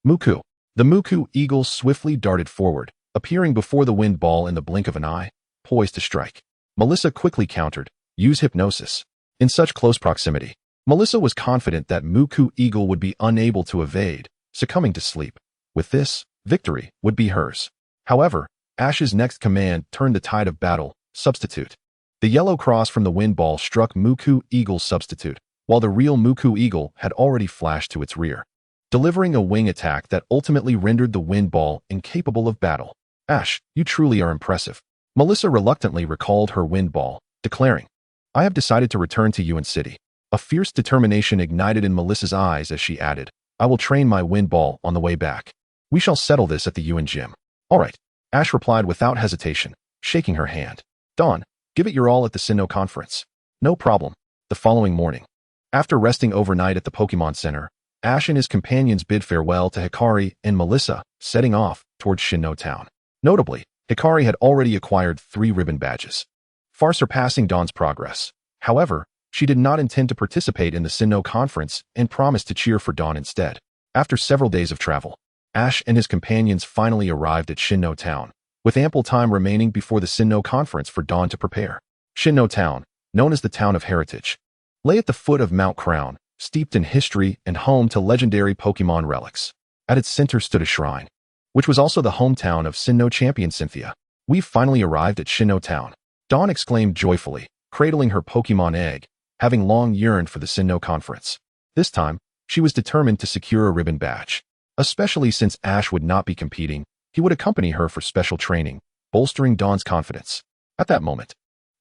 Muku. The Muku Eagle swiftly darted forward, appearing before the wind ball in the blink of an eye, poised to strike. Melissa quickly countered, use hypnosis. In such close proximity, Melissa was confident that Muku Eagle would be unable to evade, succumbing to sleep. With this, victory would be hers. However, Ash's next command turned the tide of battle, substitute. The yellow cross from the wind ball struck Muku Eagle's substitute, while the real Muku Eagle had already flashed to its rear, delivering a wing attack that ultimately rendered the wind ball incapable of battle. Ash, you truly are impressive. Melissa reluctantly recalled her wind ball, declaring, I have decided to return to Yuan City. A fierce determination ignited in Melissa's eyes as she added, I will train my wind ball on the way back. We shall settle this at the Yuan gym. All right, Ash replied without hesitation, shaking her hand. Dawn, give it your all at the Sinnoh conference. No problem. The following morning, after resting overnight at the Pokemon Center, Ash and his companions bid farewell to Hikari and Melissa, setting off towards Sinnoh Town. Notably, Hikari had already acquired 3 ribbon badges, far surpassing Dawn's progress. However, she did not intend to participate in the Sinnoh conference and promised to cheer for Dawn instead. After several days of travel, Ash and his companions finally arrived at Sinnoh Town, with ample time remaining before the Sinnoh conference for Dawn to prepare. Sinnoh Town, known as the Town of Heritage, lay at the foot of Mount Crown, steeped in history and home to legendary Pokemon relics. At its center stood a shrine, which was also the hometown of Sinnoh champion Cynthia. We've finally arrived at Sinnoh Town, Dawn exclaimed joyfully, cradling her Pokemon egg, having long yearned for the Sinnoh conference. This time, she was determined to secure a ribbon badge. Especially since Ash would not be competing, he would accompany her for special training, bolstering Dawn's confidence. At that moment,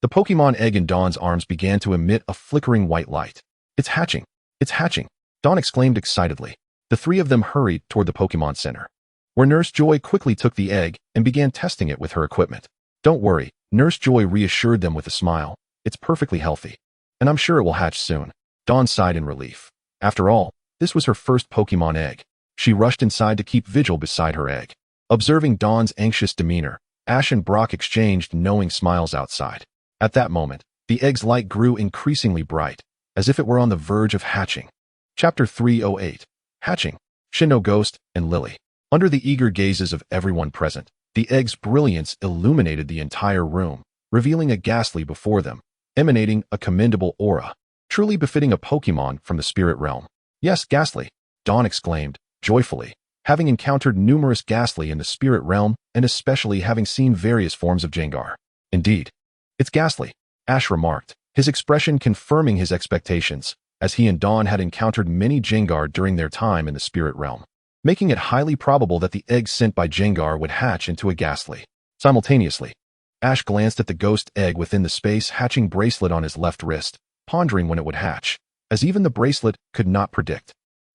the Pokemon egg in Dawn's arms began to emit a flickering white light. It's hatching! It's hatching! Dawn exclaimed excitedly. The 3 of them hurried toward the Pokemon Center, where Nurse Joy quickly took the egg and began testing it with her equipment. Don't worry, Nurse Joy reassured them with a smile. It's perfectly healthy, and I'm sure it will hatch soon. Dawn sighed in relief. After all, this was her first Pokemon egg. She rushed inside to keep vigil beside her egg. Observing Dawn's anxious demeanor, Ash and Brock exchanged knowing smiles outside. At that moment, the egg's light grew increasingly bright, as if it were on the verge of hatching. Chapter 308. Hatching. Sinnoh Ghost and Lily. Under the eager gazes of everyone present, the egg's brilliance illuminated the entire room, revealing a Ghastly before them, emanating a commendable aura, truly befitting a Pokemon from the spirit realm. Yes, Ghastly, Dawn exclaimed, joyfully, having encountered numerous Ghastly in the spirit realm and especially having seen various forms of Jengar. Indeed, it's Ghastly, Ash remarked, his expression confirming his expectations, as he and Dawn had encountered many Jengar during their time in the spirit realm, making it highly probable that the egg sent by Jengar would hatch into a Ghastly. Simultaneously, Ash glanced at the ghost egg within the space hatching bracelet on his left wrist, pondering when it would hatch, as even the bracelet could not predict.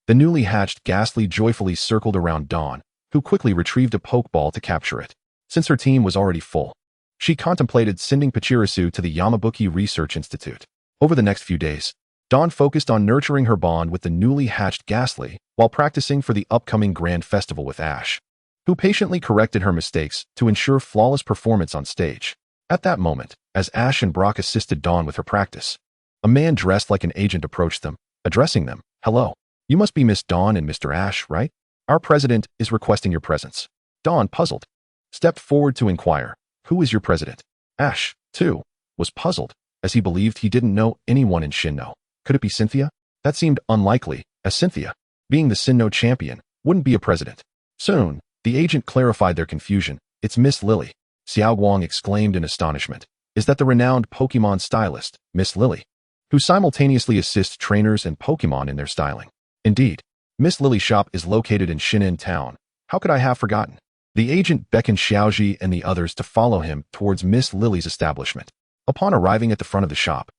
The newly hatched Ghastly joyfully circled around Dawn, who quickly retrieved a Pokeball to capture it. Since her team was already full, she contemplated sending Pachirisu to the Yamabuki Research Institute. Over the next few days, Dawn focused on nurturing her bond with the newly hatched Ghastly while practicing for the upcoming Grand Festival with Ash, who patiently corrected her mistakes to ensure flawless performance on stage. At that moment, as Ash and Brock assisted Dawn with her practice, a man dressed like an agent approached them, addressing them. Hello. You must be Miss Dawn and Mr. Ash, right? Our president is requesting your presence. Dawn, puzzled, stepped forward to inquire, who is your president? Ash, too, was puzzled, as he believed he didn't know anyone in Sinnoh. Could it be Cynthia? That seemed unlikely, as Cynthia, being the Sinnoh champion, wouldn't be a president. Soon, the agent clarified their confusion. It's Miss Lily. Xiao Guang exclaimed in astonishment. Is that the renowned Pokemon stylist, Miss Lily? who simultaneously assists trainers and Pokémon in their styling. Indeed, Miss Lily's shop is located in Sinnoh Town. How could I have forgotten? The agent beckoned Xiaoji and the others to follow him towards Miss Lily's establishment. Upon arriving at the front of the shop,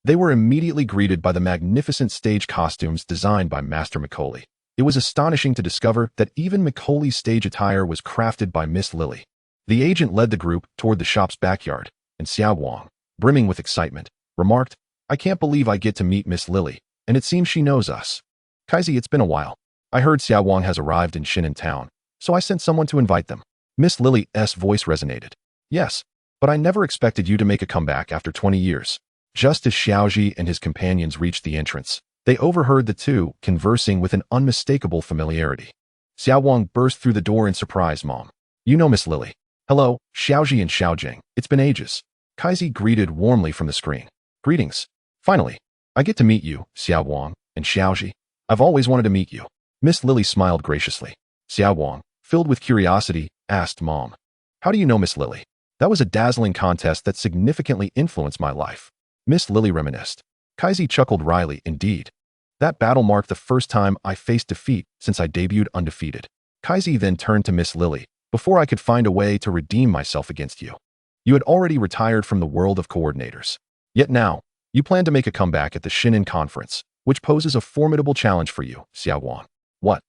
they were immediately greeted by the magnificent stage costumes designed by Master Macaulay. It was astonishing to discover that even Macaulay's stage attire was crafted by Miss Lily. The agent led the group toward the shop's backyard, and Xiao Wang, brimming with excitement, remarked, "I can't believe I get to meet Miss Lily, and it seems she knows us. Kaizi, it's been a while. I heard Xiao Wang has arrived in Sinnoh Town, so I sent someone to invite them." Miss Lily's voice resonated. "Yes, but I never expected you to make a comeback after 20 years. Just as Xiaoji and his companions reached the entrance, they overheard the two conversing with an unmistakable familiarity. Xiao Wang burst through the door in surprise. "Mom, you know Miss Lily." "Hello, Xiaoji and Xiaojing. It's been ages." Kaizi greeted warmly from the screen. "Greetings. Finally, I get to meet you, Xiao Wang and Xiaoji. I've always wanted to meet you." Miss Lily smiled graciously. Xiao Wang, filled with curiosity, asked, "Mom, how do you know Miss Lily?" "That was a dazzling contest that significantly influenced my life." Miss Lily reminisced. Kaizi chuckled wryly. "Indeed. That battle marked the first time I faced defeat since I debuted undefeated." Kaizi then turned to Miss Lily. "Before I could find a way to redeem myself against you. You had already retired from the world of coordinators. Yet now, you plan to make a comeback at the Shinnon Conference, which poses a formidable challenge for you, Xiao Wang." "What?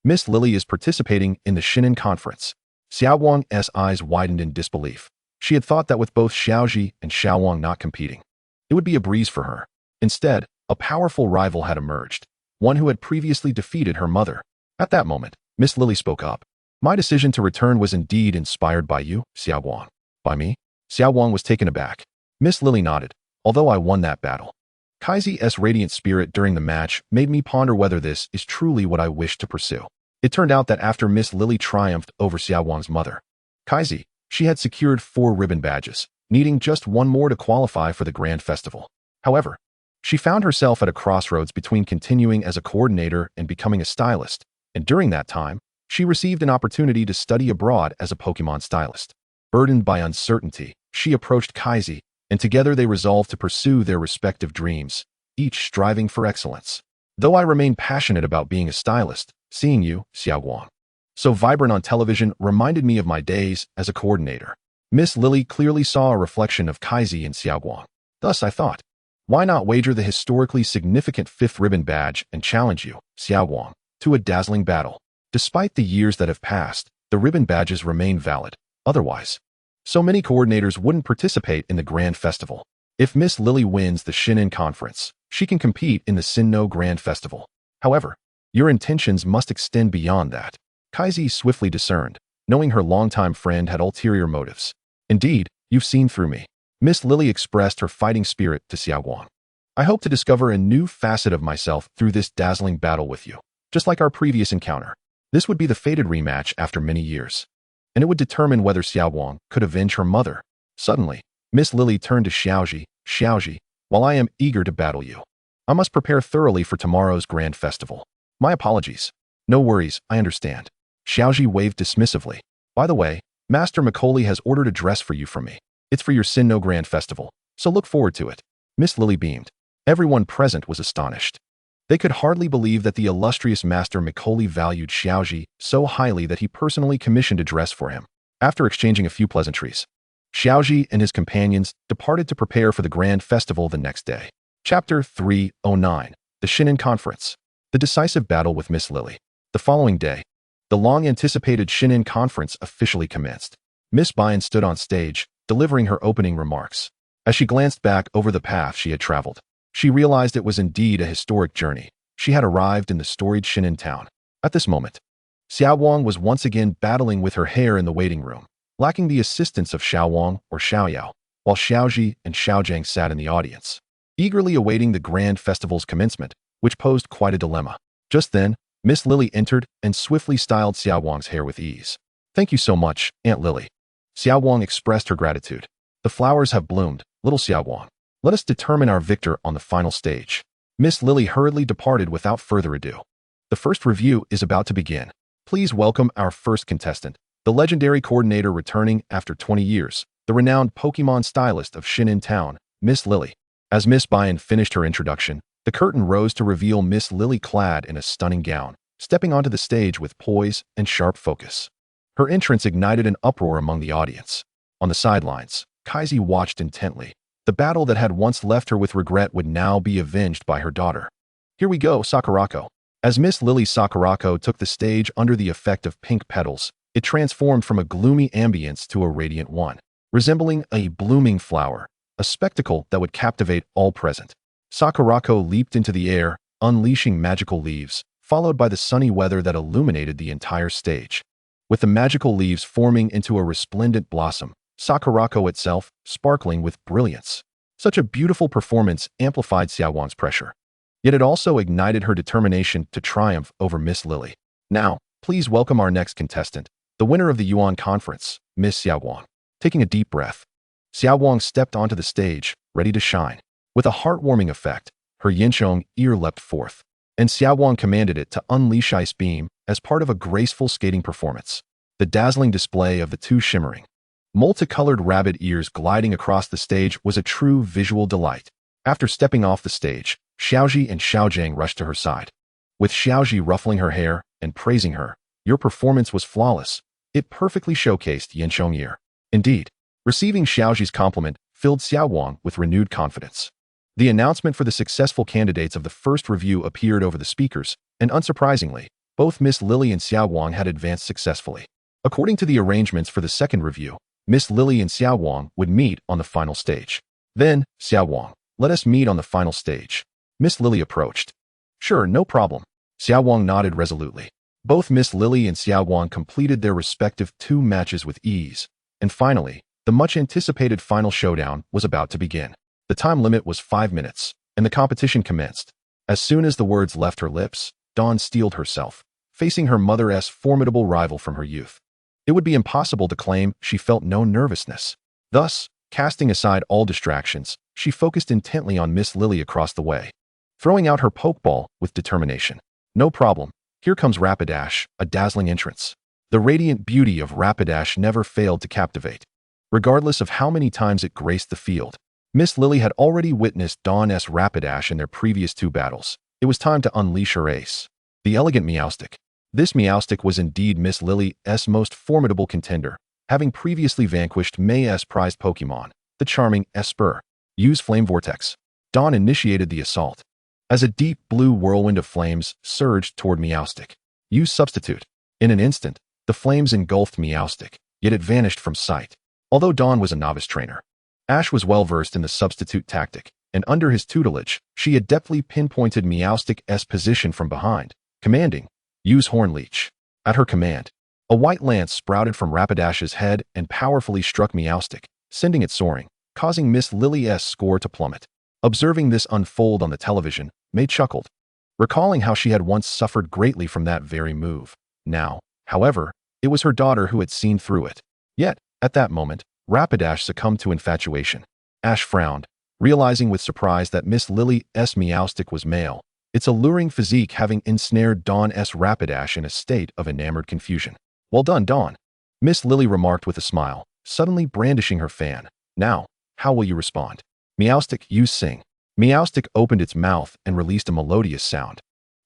Miss Lily is participating in the Shinnon Conference?" Xiao Wang's eyes widened in disbelief. She had thought that with both Xiaoji and Xiao Wang not competing, it would be a breeze for her. Instead, a powerful rival had emerged, one who had previously defeated her mother. At that moment, Miss Lily spoke up. "My decision to return was indeed inspired by you, Xiao Wang." "By me?" Xiao Wang was taken aback. Miss Lily nodded. "Although I won that battle, Kaizi's radiant spirit during the match made me ponder whether this is truly what I wish to pursue." It turned out that after Miss Lily triumphed over Xiao Wang's mother, Kaizi, she had secured 4 ribbon badges, needing just one more to qualify for the Grand Festival. However, she found herself at a crossroads between continuing as a coordinator and becoming a stylist, and during that time, she received an opportunity to study abroad as a Pokémon stylist. Burdened by uncertainty, she approached Kaizi, and together they resolved to pursue their respective dreams, each striving for excellence. "Though I remain passionate about being a stylist, seeing you, Xiao Wang, so vibrant on television reminded me of my days as a coordinator." Miss Lily clearly saw a reflection of Kaizi in Xiao Wang. "Thus I thought, why not wager the historically significant 5th ribbon badge and challenge you, Xiao Wang, to a dazzling battle? Despite the years that have passed, the ribbon badges remain valid. Otherwise, so many coordinators wouldn't participate in the Grand Festival. If Miss Lily wins the Shinnon Conference, she can compete in the Sinnoh Grand Festival. However, your intentions must extend beyond that." Kaizi swiftly discerned, knowing her longtime friend had ulterior motives. "Indeed, you've seen through me." Miss Lily expressed her fighting spirit to Xiao Wang. "I hope to discover a new facet of myself through this dazzling battle with you, just like our previous encounter. This would be the fated rematch after many years, and it would determine whether Xiao Wang could avenge her mother." Suddenly, Miss Lily turned to Xiaoji. "Xiaoji, while I am eager to battle you, I must prepare thoroughly for tomorrow's Grand Festival. My apologies." "No worries, I understand." Xiaoji waved dismissively. "By the way, Master Macaulay has ordered a dress for you from me. It's for your Sinnoh Grand Festival, so look forward to it." Miss Lily beamed. Everyone present was astonished. They could hardly believe that the illustrious Master Macaulay valued Xiaoji so highly that he personally commissioned a dress for him. After exchanging a few pleasantries, Xiaoji and his companions departed to prepare for the Grand Festival the next day. Chapter 309. The Shinnon Conference. The decisive battle with Miss Lily. The following day, the long-anticipated Shinnon Conference officially commenced. Miss Bian stood on stage, delivering her opening remarks. As she glanced back over the path she had traveled, she realized it was indeed a historic journey. She had arrived in the storied Shinnon Town. At this moment, Xiao Wang was once again battling with her hair in the waiting room, lacking the assistance of Xiao Wang or Xiao Yao, while Xiaoji and Xiaojing sat in the audience, eagerly awaiting the Grand Festival's commencement, which posed quite a dilemma. Just then, Miss Lily entered and swiftly styled Xiao Wang's hair with ease. "Thank you so much, Aunt Lily." Xiao Wang expressed her gratitude. "The flowers have bloomed, little Xiao Wang. Let us determine our victor on the final stage." Miss Lily hurriedly departed without further ado. "The first review is about to begin. Please welcome our first contestant, the legendary coordinator returning after 20 years, the renowned Pokémon stylist of Shinnon Town, Miss Lily." As Miss Bayan finished her introduction, the curtain rose to reveal Miss Lily clad in a stunning gown, stepping onto the stage with poise and sharp focus. Her entrance ignited an uproar among the audience. On the sidelines, Kaizi watched intently. The battle that had once left her with regret would now be avenged by her daughter. Here we go, Sakurako. As Miss Lily Sakurako took the stage under the effect of pink petals, it transformed from a gloomy ambience to a radiant one, resembling a blooming flower, a spectacle that would captivate all present. Sakurako leaped into the air, unleashing magical leaves, followed by the sunny weather that illuminated the entire stage. With the magical leaves forming into a resplendent blossom, Sakurako itself sparkling with brilliance. Such a beautiful performance amplified Xiaowang's pressure. Yet it also ignited her determination to triumph over Miss Lily. Now, please welcome our next contestant, the winner of the Yuan Conference, Miss Xiaowang. Taking a deep breath, Xiaowang stepped onto the stage, ready to shine. With a heartwarming effect, her Yinchong ear leapt forth, and Xiaowang commanded it to unleash Ice Beam as part of a graceful skating performance. The dazzling display of the two shimmering, multicolored rabbit ears gliding across the stage was a true visual delight. After stepping off the stage, Xiaoji and Xiaojiang rushed to her side. With Xiaoji ruffling her hair and praising her, "Your performance was flawless. It perfectly showcased Yinchong ear." Indeed, receiving Xiaoji's compliment filled Xiaowang with renewed confidence. The announcement for the successful candidates of the first review appeared over the speakers, and unsurprisingly, both Miss Lily and Xiaowang had advanced successfully. According to the arrangements for the second review, Miss Lily and Xiaowang would meet on the final stage. Then, Xiaowang, let us meet on the final stage. Miss Lily approached. Sure, no problem. Xiaowang nodded resolutely. Both Miss Lily and Xiaowang completed their respective 2 matches with ease. And finally, the much-anticipated final showdown was about to begin. The time limit was 5 minutes, and the competition commenced. As soon as the words left her lips, Dawn steeled herself, facing her mother's formidable rival from her youth. It would be impossible to claim she felt no nervousness. Thus, casting aside all distractions, she focused intently on Miss Lily across the way, throwing out her pokeball with determination. No problem. Here comes Rapidash, a dazzling entrance. The radiant beauty of Rapidash never failed to captivate. Regardless of how many times it graced the field, Miss Lily had already witnessed Dawn's Rapidash in their previous 2 battles. It was time to unleash her ace. The elegant Meowstic. This Meowstic was indeed Miss Lily's most formidable contender, having previously vanquished May's prized Pokémon, the charming Esper. Use Flame Vortex. Dawn initiated the assault. As a deep blue whirlwind of flames surged toward Meowstic. Use Substitute. In an instant, the flames engulfed Meowstic, yet it vanished from sight. Although Dawn was a novice trainer, Ash was well versed in the substitute tactic, and under his tutelage, she adeptly pinpointed Meowstic's position from behind, commanding, "Use Horn Leech." At her command, a white lance sprouted from Rapidash's head and powerfully struck Meowstic, sending it soaring, causing Miss Lily's score to plummet. Observing this unfold on the television, May chuckled, recalling how she had once suffered greatly from that very move. Now, however, it was her daughter who had seen through it. Yet, at that moment, Rapidash succumbed to infatuation. Ash frowned, realizing with surprise that Miss Lily's Meowstic was male, its alluring physique having ensnared Dawn's Rapidash in a state of enamored confusion. "Well done, Dawn," Miss Lily remarked with a smile, suddenly brandishing her fan. "Now, how will you respond?" Meowstic, use Sing. Meowstic opened its mouth and released a melodious sound.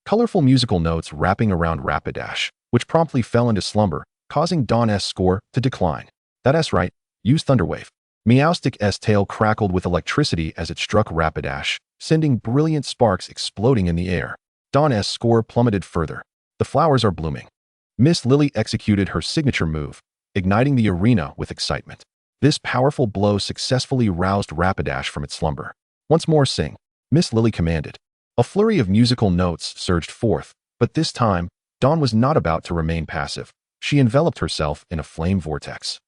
Colorful musical notes wrapping around Rapidash, which promptly fell into slumber, causing Dawn's score to decline. "That's right, use Thunderwave." Meowstic's tail crackled with electricity as it struck Rapidash, sending brilliant sparks exploding in the air. Dawn's score plummeted further. The flowers are blooming. Miss Lily executed her signature move, igniting the arena with excitement. This powerful blow successfully roused Rapidash from its slumber. "Once more sing," Miss Lily commanded. A flurry of musical notes surged forth, but this time, Dawn was not about to remain passive. She enveloped herself in a flame vortex.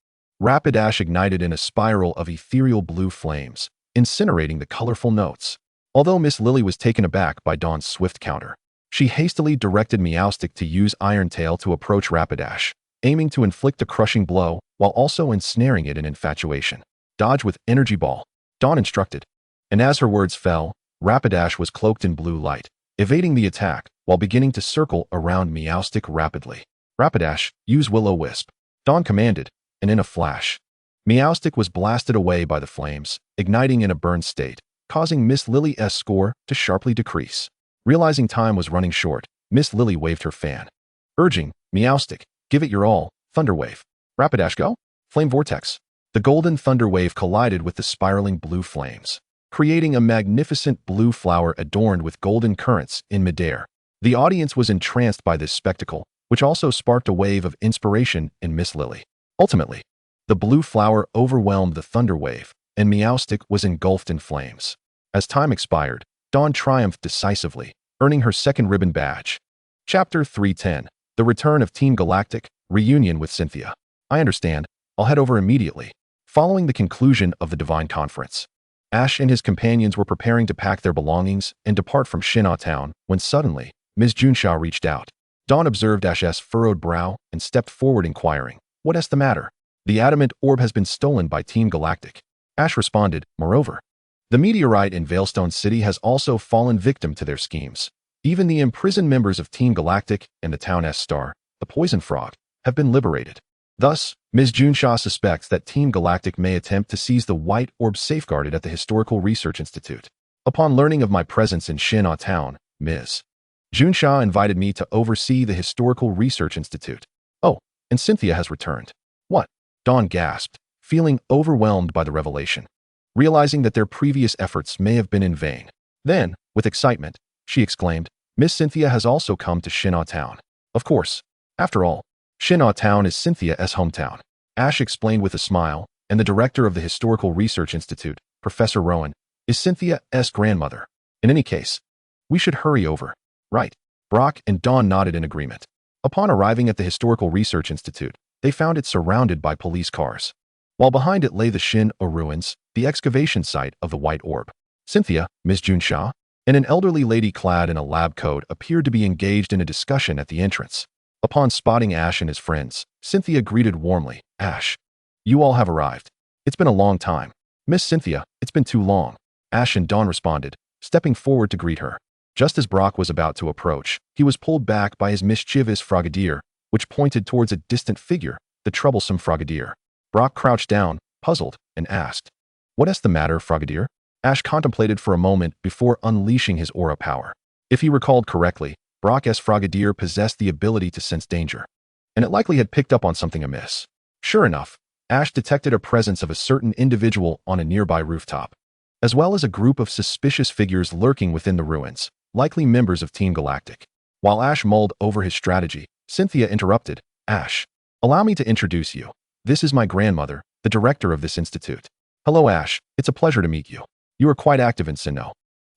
Rapidash ignited in a spiral of ethereal blue flames, incinerating the colorful notes. Although Miss Lily was taken aback by Dawn's swift counter, she hastily directed Meowstic to use Iron Tail to approach Rapidash, aiming to inflict a crushing blow while also ensnaring it in infatuation. "Dodge with Energy Ball," Dawn instructed. And as her words fell, Rapidash was cloaked in blue light, evading the attack while beginning to circle around Meowstic rapidly. "Rapidash, use Will-O-Wisp," Dawn commanded, and in a flash, Meowstic was blasted away by the flames, igniting in a burned state, causing Miss Lily's score to sharply decrease. Realizing time was running short, Miss Lily waved her fan, urging, Meowstic, give it your all, Thunder Wave. Rapidash go? Flame Vortex. The golden Thunder Wave collided with the spiraling blue flames, creating a magnificent blue flower adorned with golden currents in midair. The audience was entranced by this spectacle, which also sparked a wave of inspiration in Miss Lily. Ultimately, the blue flower overwhelmed the Thunder Wave, and Meowstic was engulfed in flames. As time expired, Dawn triumphed decisively, earning her second ribbon badge. Chapter 310. The Return of Team Galactic, Reunion with Cynthia. I understand. I'll head over immediately. Following the conclusion of the Divine Conference, Ash and his companions were preparing to pack their belongings and depart from Sinnoh Town when suddenly, Ms. Junsha reached out. Dawn observed Ash's furrowed brow and stepped forward inquiring, "What's the matter?" "The adamant orb has been stolen by Team Galactic." Ash responded, "Moreover, the meteorite in Veilstone City has also fallen victim to their schemes. Even the imprisoned members of Team Galactic and the town's star, the Poison Frog, have been liberated. Thus, Ms. Junsha suspects that Team Galactic may attempt to seize the white orb safeguarded at the Historical Research Institute. Upon learning of my presence in Sinnoh Town, Ms. Junsha invited me to oversee the Historical Research Institute. Oh, and Cynthia has returned." "What?" Dawn gasped, feeling overwhelmed by the revelation, realizing that their previous efforts may have been in vain. Then, with excitement, she exclaimed, "Miss Cynthia has also come to Sinnoh Town." "Of course. After all, Sinnoh Town is Cynthia's hometown," Ash explained with a smile, "and the director of the Historical Research Institute, Professor Rowan, is Cynthia's grandmother. In any case, we should hurry over." "Right." Brock and Dawn nodded in agreement. Upon arriving at the Historical Research Institute, they found it surrounded by police cars, while behind it lay the Sinnoh ruins, the excavation site of the White Orb. Cynthia, Ms. Junsha, and an elderly lady clad in a lab coat appeared to be engaged in a discussion at the entrance. Upon spotting Ash and his friends, Cynthia greeted warmly, "Ash, you all have arrived. It's been a long time." "Miss Cynthia, it's been too long," Ash and Dawn responded, stepping forward to greet her. Just as Brock was about to approach, he was pulled back by his mischievous Frogadier, which pointed towards a distant figure, the troublesome Frogadier. Brock crouched down, puzzled, and asked, "What's the matter, Frogadier?" Ash contemplated for a moment before unleashing his aura power. If he recalled correctly, Brock's Frogadier possessed the ability to sense danger, and it likely had picked up on something amiss. Sure enough, Ash detected a presence of a certain individual on a nearby rooftop, as well as a group of suspicious figures lurking within the ruins, likely members of Team Galactic. While Ash mulled over his strategy, Cynthia interrupted, "Ash, allow me to introduce you. This is my grandmother, the director of this institute." "Hello, Ash. It's a pleasure to meet you. You are quite active in Sinnoh,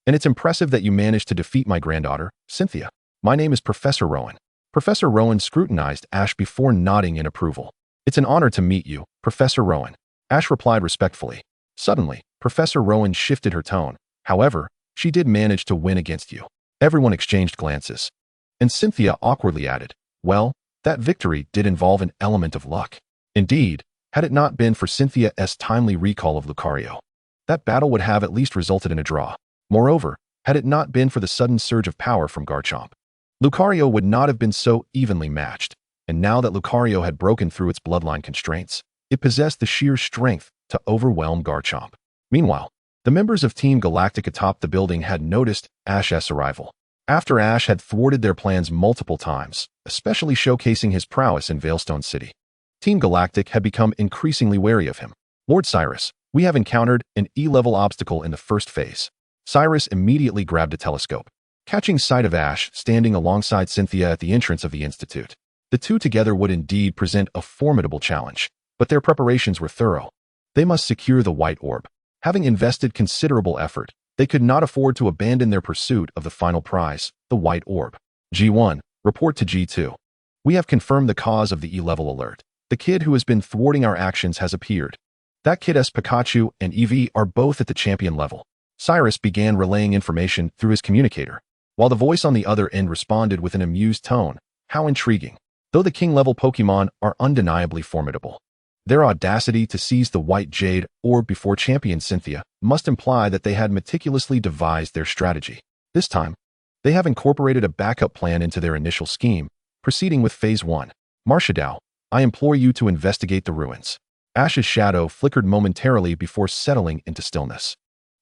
and it's impressive that you managed to defeat my granddaughter, Cynthia. My name is Professor Rowan." Professor Rowan scrutinized Ash before nodding in approval. "It's an honor to meet you, Professor Rowan," Ash replied respectfully. Suddenly, Professor Rowan shifted her tone. "However, she did manage to win against you." Everyone exchanged glances, and Cynthia awkwardly added, "Well, that victory did involve an element of luck." Indeed, had it not been for Cynthia's timely recall of Lucario, that battle would have at least resulted in a draw. Moreover, had it not been for the sudden surge of power from Garchomp, Lucario would not have been so evenly matched, and now that Lucario had broken through its bloodline constraints, it possessed the sheer strength to overwhelm Garchomp. Meanwhile, the members of Team Galactic atop the building had noticed Ash's arrival. After Ash had thwarted their plans multiple times, especially showcasing his prowess in Veilstone City, Team Galactic had become increasingly wary of him. "Lord Cyrus, we have encountered an E-level obstacle in the first phase." Cyrus immediately grabbed a telescope, catching sight of Ash standing alongside Cynthia at the entrance of the institute. The two together would indeed present a formidable challenge, but their preparations were thorough. They must secure the White Orb. Having invested considerable effort, they could not afford to abandon their pursuit of the final prize, the White Orb. G1, report to G2. We have confirmed the cause of the E-level alert. The kid who has been thwarting our actions has appeared. That kid's Pikachu and Eevee are both at the champion level. Cyrus began relaying information through his communicator, while the voice on the other end responded with an amused tone. How intriguing. Though the king-level Pokemon are undeniably formidable, their audacity to seize the White Jade Orb before champion Cynthia must imply that they had meticulously devised their strategy. This time, they have incorporated a backup plan into their initial scheme, proceeding with Phase 1. Marshadao, I implore you to investigate the ruins. Ash's shadow flickered momentarily before settling into stillness.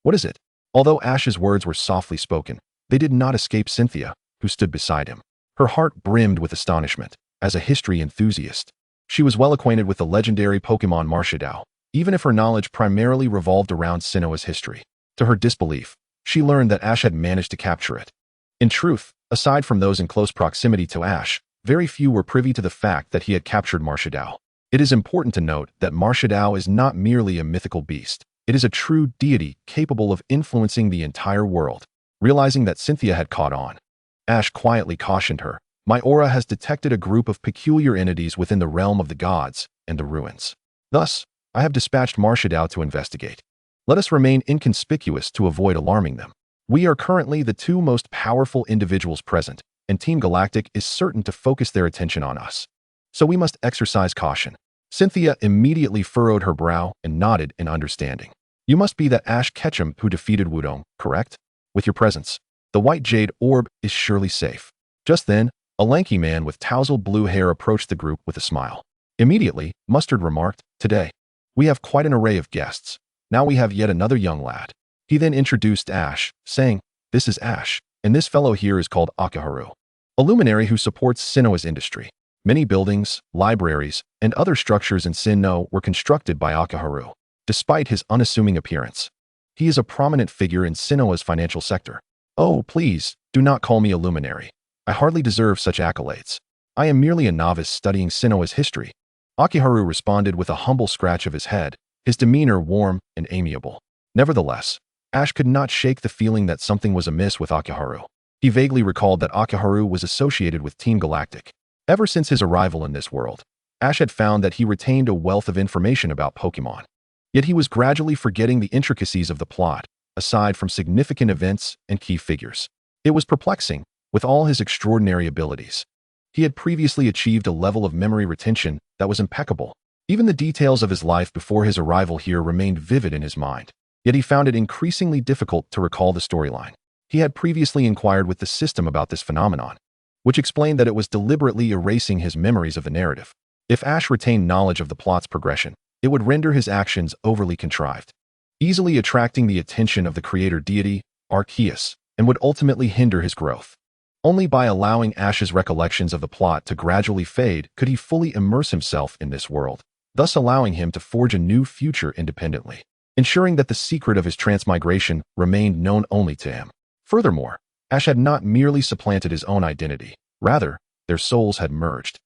What is it? Although Ash's words were softly spoken, they did not escape Cynthia, who stood beside him. Her heart brimmed with astonishment. As a history enthusiast, she was well acquainted with the legendary Pokémon Master, even if her knowledge primarily revolved around Sinnoh's history. To her disbelief, she learned that Ash had managed to capture it. In truth, aside from those in close proximity to Ash, very few were privy to the fact that he had captured Master. It is important to note that Master is not merely a mythical beast. It is a true deity capable of influencing the entire world. Realizing that Cynthia had caught on, Ash quietly cautioned her, "My aura has detected a group of peculiar entities within the realm of the gods and the ruins. Thus, I have dispatched Master to investigate. Let us remain inconspicuous to avoid alarming them. We are currently the two most powerful individuals present, and Team Galactic is certain to focus their attention on us. So we must exercise caution." Cynthia immediately furrowed her brow and nodded in understanding. "You must be that Ash Ketchum who defeated Wudong, correct? With your presence, the white jade orb is surely safe." Just then, a lanky man with tousled blue hair approached the group with a smile. Immediately, Mustard remarked, "Today, we have quite an array of guests. Now we have yet another young lad." He then introduced Ash, saying, "This is Ash, and this fellow here is called Akaharu, a luminary who supports Sinnoh's industry. Many buildings, libraries, and other structures in Sinnoh were constructed by Akaharu. Despite his unassuming appearance, he is a prominent figure in Sinnoh's financial sector. Oh, please, do not call me a luminary. I hardly deserve such accolades. I am merely a novice studying Sinnoh's history." Akiharu responded with a humble scratch of his head, his demeanor warm and amiable. Nevertheless, Ash could not shake the feeling that something was amiss with Akiharu. He vaguely recalled that Akiharu was associated with Team Galactic. Ever since his arrival in this world, Ash had found that he retained a wealth of information about Pokémon. Yet he was gradually forgetting the intricacies of the plot, aside from significant events and key figures. It was perplexing, with all his extraordinary abilities. He had previously achieved a level of memory retention that was impeccable. Even the details of his life before his arrival here remained vivid in his mind. Yet he found it increasingly difficult to recall the storyline. He had previously inquired with the system about this phenomenon, which explained that it was deliberately erasing his memories of the narrative. If Ash retained knowledge of the plot's progression, it would render his actions overly contrived, easily attracting the attention of the creator deity, Arceus, and would ultimately hinder his growth. Only by allowing Ash's recollections of the plot to gradually fade could he fully immerse himself in this world, thus allowing him to forge a new future independently, ensuring that the secret of his transmigration remained known only to him. Furthermore, Ash had not merely supplanted his own identity, rather, their souls had merged,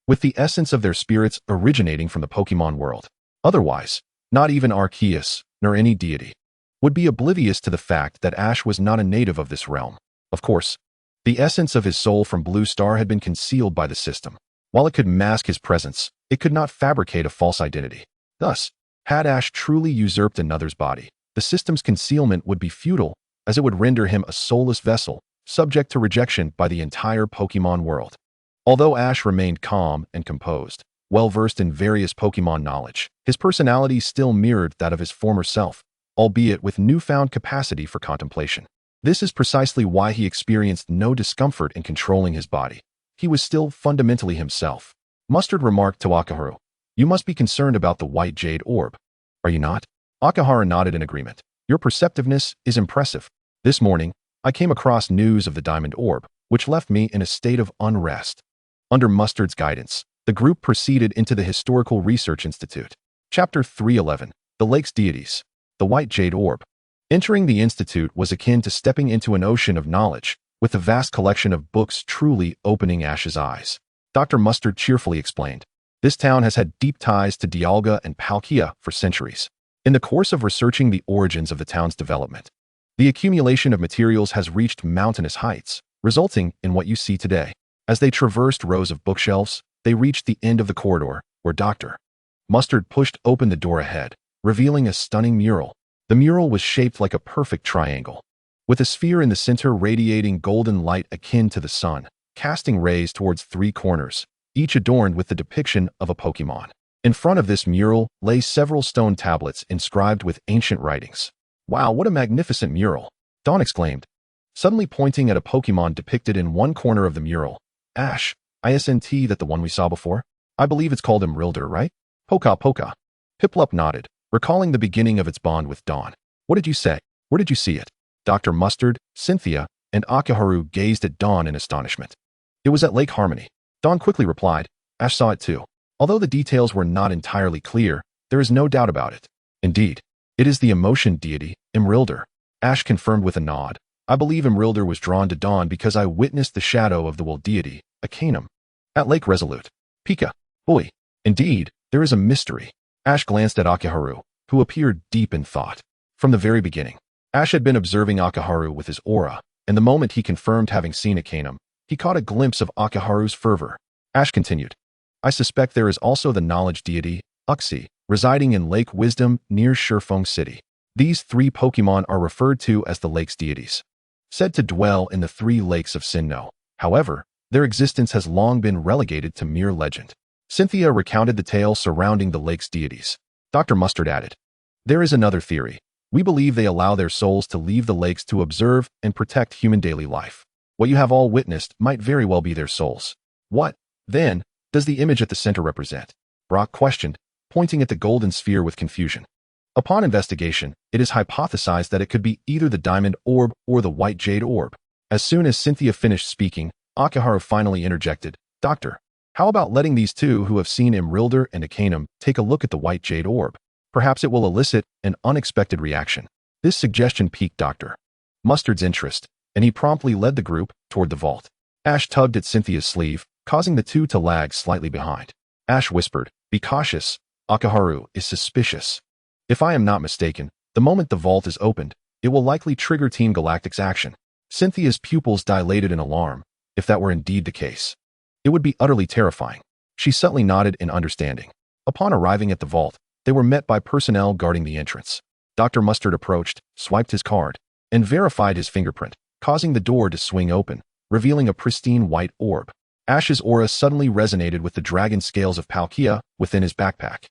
with the essence of their spirits originating from the Pokémon world. Otherwise, not even Arceus, nor any deity, would be oblivious to the fact that Ash was not a native of this realm. Of course, the essence of his soul from Blue Star had been concealed by the system. While it could mask his presence, it could not fabricate a false identity. Thus, had Ash truly usurped another's body, the system's concealment would be futile, as it would render him a soulless vessel, subject to rejection by the entire Pokémon world. Although Ash remained calm and composed, well-versed in various Pokémon knowledge, his personality still mirrored that of his former self, albeit with newfound capacity for contemplation. This is precisely why he experienced no discomfort in controlling his body. He was still fundamentally himself. Mustard remarked to Akaharu, "You must be concerned about the white jade orb. Are you not?" Akahara nodded in agreement. "Your perceptiveness is impressive. This morning, I came across news of the diamond orb, which left me in a state of unrest." Under Mustard's guidance, the group proceeded into the Historical Research Institute. Chapter 311, The Lake's Deities. The White Jade Orb. Entering the institute was akin to stepping into an ocean of knowledge, with a vast collection of books truly opening Ash's eyes. Dr. Mustard cheerfully explained, "This town has had deep ties to Dialga and Palkia for centuries. In the course of researching the origins of the town's development, the accumulation of materials has reached mountainous heights, resulting in what you see today." As they traversed rows of bookshelves, they reached the end of the corridor, where Dr. Mustard pushed open the door ahead, revealing a stunning mural. The mural was shaped like a perfect triangle, with a sphere in the center radiating golden light akin to the sun, casting rays towards three corners, each adorned with the depiction of a Pokémon. In front of this mural lay several stone tablets inscribed with ancient writings. "Wow, what a magnificent mural!" Dawn exclaimed, suddenly pointing at a Pokémon depicted in one corner of the mural. "Ash, isn't that the one we saw before? I believe it's called Emeralder, right?" "Poka Poka." Piplup nodded, recalling the beginning of its bond with Dawn. "What did you say? Where did you see it?" Dr. Mustard, Cynthia, and Akiharu gazed at Dawn in astonishment. It was at Lake Harmony. Dawn quickly replied, Ash saw it too. Although the details were not entirely clear, there is no doubt about it. Indeed, it is the emotion deity, Imrilder. Ash confirmed with a nod. I believe Imrilder was drawn to Dawn because I witnessed the shadow of the will deity, a canon. At Lake Resolute. Pika. Boy. Indeed, there is a mystery. Ash glanced at Akiharu, who appeared deep in thought. From the very beginning, Ash had been observing Akiharu with his aura, and the moment he confirmed having seen a canon, he caught a glimpse of Akiharu's fervor. Ash continued. I suspect there is also the knowledge deity, Uxie, residing in Lake Wisdom near Shifeng City. These 3 Pokémon are referred to as the lake's deities, said to dwell in the 3 lakes of Sinnoh. However, their existence has long been relegated to mere legend. Cynthia recounted the tale surrounding the lake's deities. Dr. Mustard added, there is another theory. We believe they allow their souls to leave the lakes to observe and protect human daily life. What you have all witnessed might very well be their souls. What, then, does the image at the center represent? Brock questioned, pointing at the golden sphere with confusion. Upon investigation, it is hypothesized that it could be either the diamond orb or the white jade orb. As soon as Cynthia finished speaking, Akiharu finally interjected, Doctor, how about letting these 2 who have seen Imrilder and Akanem take a look at the white jade orb? Perhaps it will elicit an unexpected reaction. This suggestion piqued Dr. Mustard's interest, and he promptly led the group toward the vault. Ash tugged at Cynthia's sleeve, causing the 2 to lag slightly behind. Ash whispered, be cautious. Akiharu is suspicious. If I am not mistaken, the moment the vault is opened, it will likely trigger Team Galactic's action. Cynthia's pupils dilated in alarm. If that were indeed the case, it would be utterly terrifying. She subtly nodded in understanding. Upon arriving at the vault, they were met by personnel guarding the entrance. Dr. Mustard approached, swiped his card, and verified his fingerprint, causing the door to swing open, revealing a pristine white orb. Ash's aura suddenly resonated with the dragon scales of Palkia within his backpack.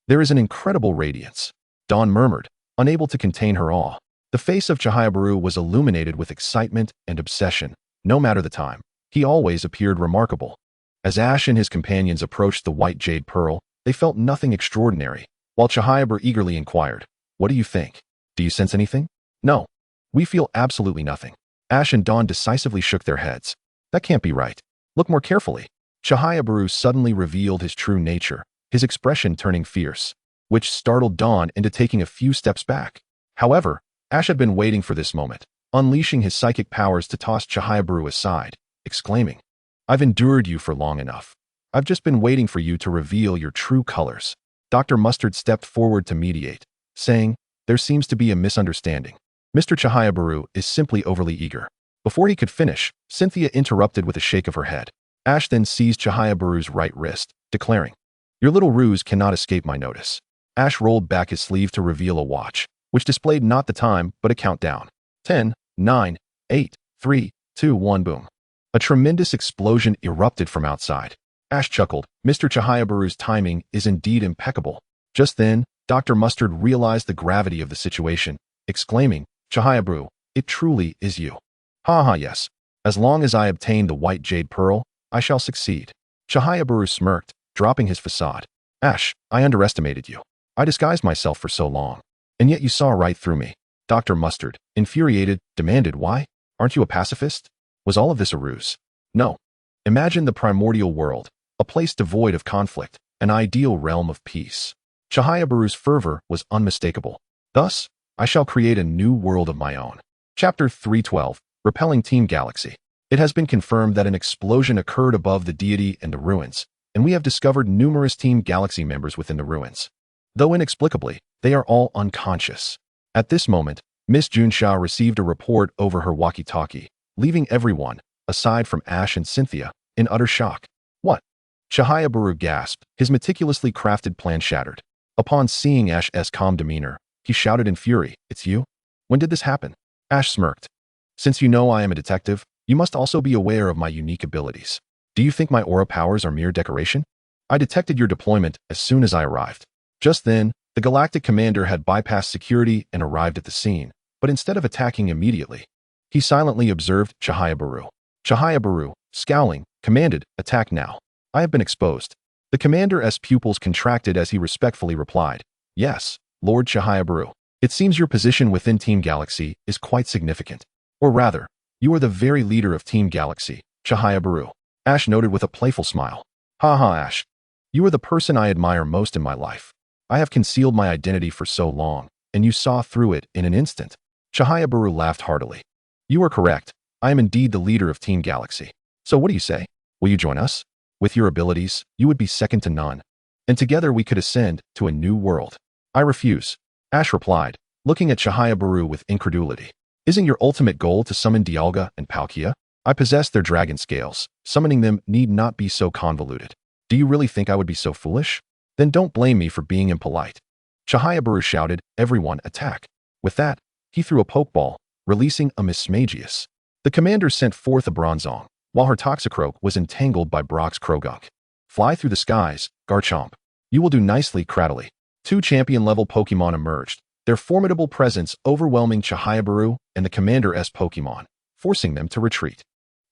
There is an incredible radiance. Dawn murmured, unable to contain her awe. The face of Chihayabaru was illuminated with excitement and obsession. No matter the time, he always appeared remarkable. As Ash and his companions approached the white jade pearl, they felt nothing extraordinary, while Chihayabaru eagerly inquired, what do you think? Do you sense anything? No. We feel absolutely nothing. Ash and Dawn decisively shook their heads. That can't be right. Look more carefully. Chihayabaru suddenly revealed his true nature, his expression turning fierce, which startled Dawn into taking a few steps back. However, Ash had been waiting for this moment, unleashing his psychic powers to toss Chihayabaru aside, exclaiming, I've endured you for long enough. I've just been waiting for you to reveal your true colors. Dr. Mustard stepped forward to mediate, saying, there seems to be a misunderstanding. Mr. Chihayabaru is simply overly eager. Before he could finish, Cynthia interrupted with a shake of her head. Ash then seized Chihayabaru's right wrist, declaring, your little ruse cannot escape my notice. Ash rolled back his sleeve to reveal a watch, which displayed not the time, but a countdown. 10, 9, 8, 3, 2, 1, boom. A tremendous explosion erupted from outside. Ash chuckled. Mr. Chihayabaru's timing is indeed impeccable. Just then, Dr. Mustard realized the gravity of the situation, exclaiming, Chihayabaru, it truly is you. Ha, yes. As long as I obtain the white jade pearl, I shall succeed. Chihayabaru smirked, dropping his facade. Ash, I underestimated you. I disguised myself for so long, and yet you saw right through me. Dr. Mustard, infuriated, demanded why? Aren't you a pacifist? Was all of this a ruse? No. Imagine the primordial world, a place devoid of conflict, an ideal realm of peace. Chihayabaru's fervor was unmistakable. Thus, I shall create a new world of my own. Chapter 312, Repelling Team Galaxy. It has been confirmed that an explosion occurred above the deity and the ruins, and we have discovered numerous Team Galaxy members within the ruins. Though inexplicably, they are all unconscious. At this moment, Miss Junsha received a report over her walkie-talkie, leaving everyone, aside from Ash and Cynthia, in utter shock. What? Chihayabaru gasped, his meticulously crafted plan shattered. Upon seeing Ash's calm demeanor, he shouted in fury, It's you? When did this happen? Ash smirked. Since you know I am a detective, you must also be aware of my unique abilities. Do you think my aura powers are mere decoration? I detected your deployment as soon as I arrived. Just then, the Galactic Commander had bypassed security and arrived at the scene, but instead of attacking immediately, he silently observed Chihayabaru. Chihayabaru, scowling, commanded, Attack now. I have been exposed. The Commander's pupils contracted as he respectfully replied, Yes, Lord Chihayabaru. It seems your position within Team Galaxy is quite significant. Or rather, you are the very leader of Team Galaxy, Chihaya. Ash noted with a playful smile. Haha, Ash. You are the person I admire most in my life. I have concealed my identity for so long, and you saw through it in an instant. Chihaya laughed heartily. You are correct. I am indeed the leader of Team Galaxy. So what do you say? Will you join us? With your abilities, you would be second to none. And together we could ascend to a new world. I refuse. Ash replied, looking at Chihaya with incredulity. Isn't your ultimate goal to summon Dialga and Palkia? I possess their dragon scales. Summoning them need not be so convoluted. Do you really think I would be so foolish? Then don't blame me for being impolite. Chihaya shouted, everyone attack. With that, he threw a pokeball, releasing a Mismagius. The commander sent forth a Bronzong, while her Toxicroak was entangled by Brock's Krogunk. Fly through the skies, Garchomp. You will do nicely, Cradily. 2 champion-level Pokemon emerged, their formidable presence overwhelming Chihaya and the Commander-S Pokemon, forcing them to retreat.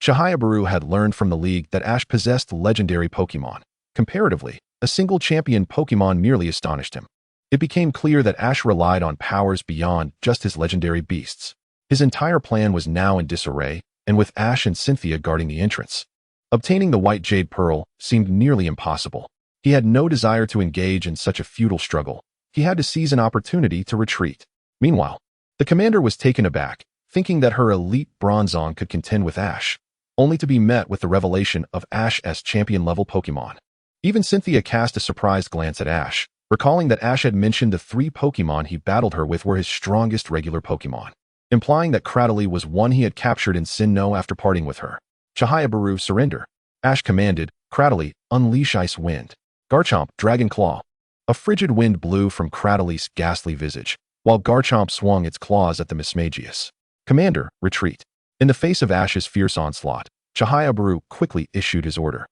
Chihaya had learned from the League that Ash possessed legendary Pokemon. Comparatively, a single champion Pokemon merely astonished him. It became clear that Ash relied on powers beyond just his legendary beasts. His entire plan was now in disarray, and with Ash and Cynthia guarding the entrance. Obtaining the White Jade Pearl seemed nearly impossible. He had no desire to engage in such a futile struggle. He had to seize an opportunity to retreat. Meanwhile, the commander was taken aback, thinking that her elite Bronzong could contend with Ash, only to be met with the revelation of Ash's champion-level Pokemon. Even Cynthia cast a surprised glance at Ash, recalling that Ash had mentioned the 3 Pokemon he battled her with were his strongest regular Pokemon, implying that Cradily was one he had captured in Sinnoh after parting with her. Chihaya surrender. Ash commanded, Cradily, unleash Ice Wind. Garchomp, Dragon Claw. A frigid wind blew from Cradyly's ghastly visage, while Garchomp swung its claws at the Mismagius. Commander, retreat. In the face of Ash's fierce onslaught, Chihaya quickly issued his order.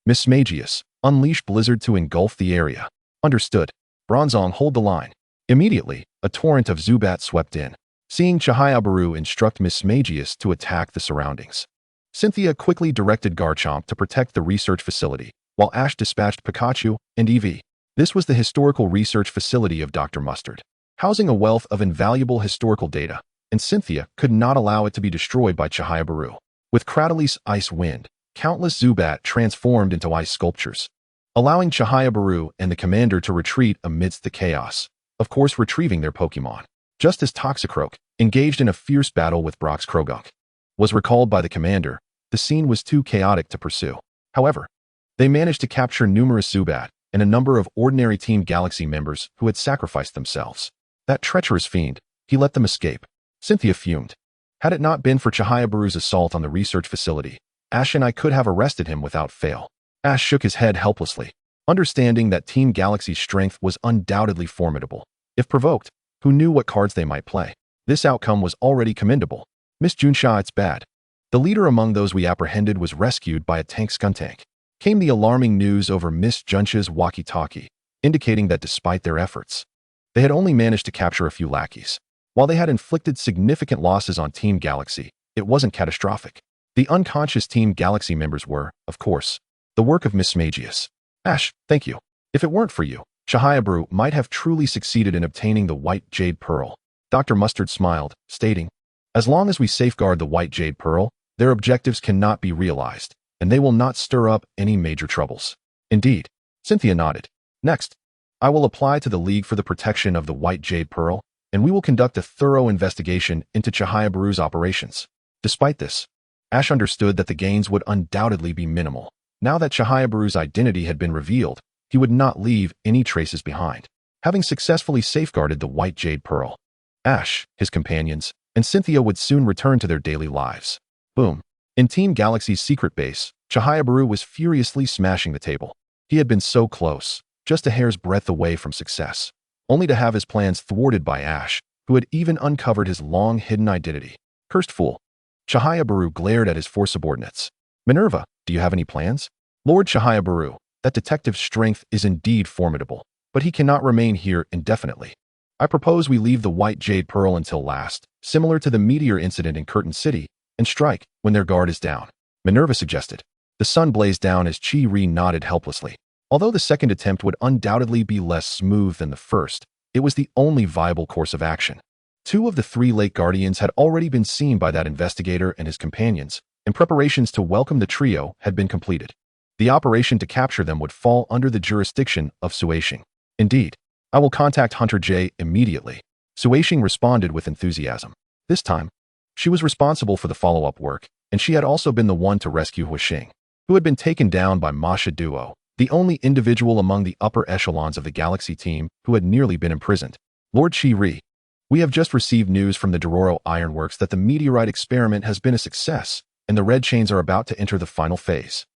Mismagius, unleash Blizzard to engulf the area. Understood. Bronzong, hold the line. Immediately, a torrent of Zubat swept in. Seeing Chihaya instruct Mismagius to attack the surroundings. Cynthia quickly directed Garchomp to protect the research facility, while Ash dispatched Pikachu and Eevee. This was the historical research facility of Dr. Mustard, housing a wealth of invaluable historical data, and Cynthia could not allow it to be destroyed by Chihaya. With Cradyly's Ice Wind, countless Zubat transformed into ice sculptures, allowing Chihaya and the commander to retreat amidst the chaos, of course retrieving their Pokemon. Just as Toxicroak, engaged in a fierce battle with Brock's Krogunk, was recalled by the commander, the scene was too chaotic to pursue. However, they managed to capture numerous Zubat and a number of ordinary Team Galaxy members who had sacrificed themselves. That treacherous fiend, he let them escape. Cynthia fumed. Had it not been for Chihaya assault on the research facility, Ash and I could have arrested him without fail. Ash shook his head helplessly, understanding that Team Galaxy's strength was undoubtedly formidable. If provoked, who knew what cards they might play? This outcome was already commendable. Miss Junsha, it's bad. The leader among those we apprehended was rescued by a tank Skuntank. Came the alarming news over Miss Junsha's walkie-talkie, indicating that despite their efforts, they had only managed to capture a few lackeys. While they had inflicted significant losses on Team Galaxy, it wasn't catastrophic. The unconscious Team Galaxy members were, of course, the work of Mismagius. Ash, thank you. If it weren't for you, Chihaya might have truly succeeded in obtaining the White Jade Pearl. Dr. Mustard smiled, stating, as long as we safeguard the White Jade Pearl, their objectives cannot be realized, and they will not stir up any major troubles. Indeed. Cynthia nodded. Next, I will apply to the League for the protection of the White Jade Pearl, and we will conduct a thorough investigation into Chihaya operations. Despite this, Ash understood that the gains would undoubtedly be minimal. Now that Chihaya identity had been revealed, he would not leave any traces behind, having successfully safeguarded the White Jade Pearl. Ash, his companions, and Cynthia would soon return to their daily lives. Boom. In Team Galaxy's secret base, Chihaya was furiously smashing the table. He had been so close, just a hair's breadth away from success, only to have his plans thwarted by Ash, who had even uncovered his long-hidden identity. Cursed fool. Chihaya glared at his 4 subordinates. Minerva, do you have any plans? Lord Chihaya, that detective's strength is indeed formidable, but he cannot remain here indefinitely. I propose we leave the White Jade Pearl until last, similar to the meteor incident in Curtain City, and strike when their guard is down. Minerva suggested. The sun blazed down as Chi-Ri nodded helplessly. Although the second attempt would undoubtedly be less smooth than the first, It was the only viable course of action. 2 of the 3 Lake Guardians had already been seen by that investigator and his companions, and preparations to welcome the trio had been completed. The operation to capture them would fall under the jurisdiction of Suashing. Indeed, I will contact Hunter J immediately. Suashing responded with enthusiasm. This time, she was responsible for the follow-up work, and she had also been the one to rescue Huashing, who had been taken down by Masha Duo, the only individual among the upper echelons of the Galaxy team who had nearly been imprisoned. Lord Chi-Ri, we have just received news from the Dororo Ironworks that the meteorite experiment has been a success, and the Red Chains are about to enter the final phase.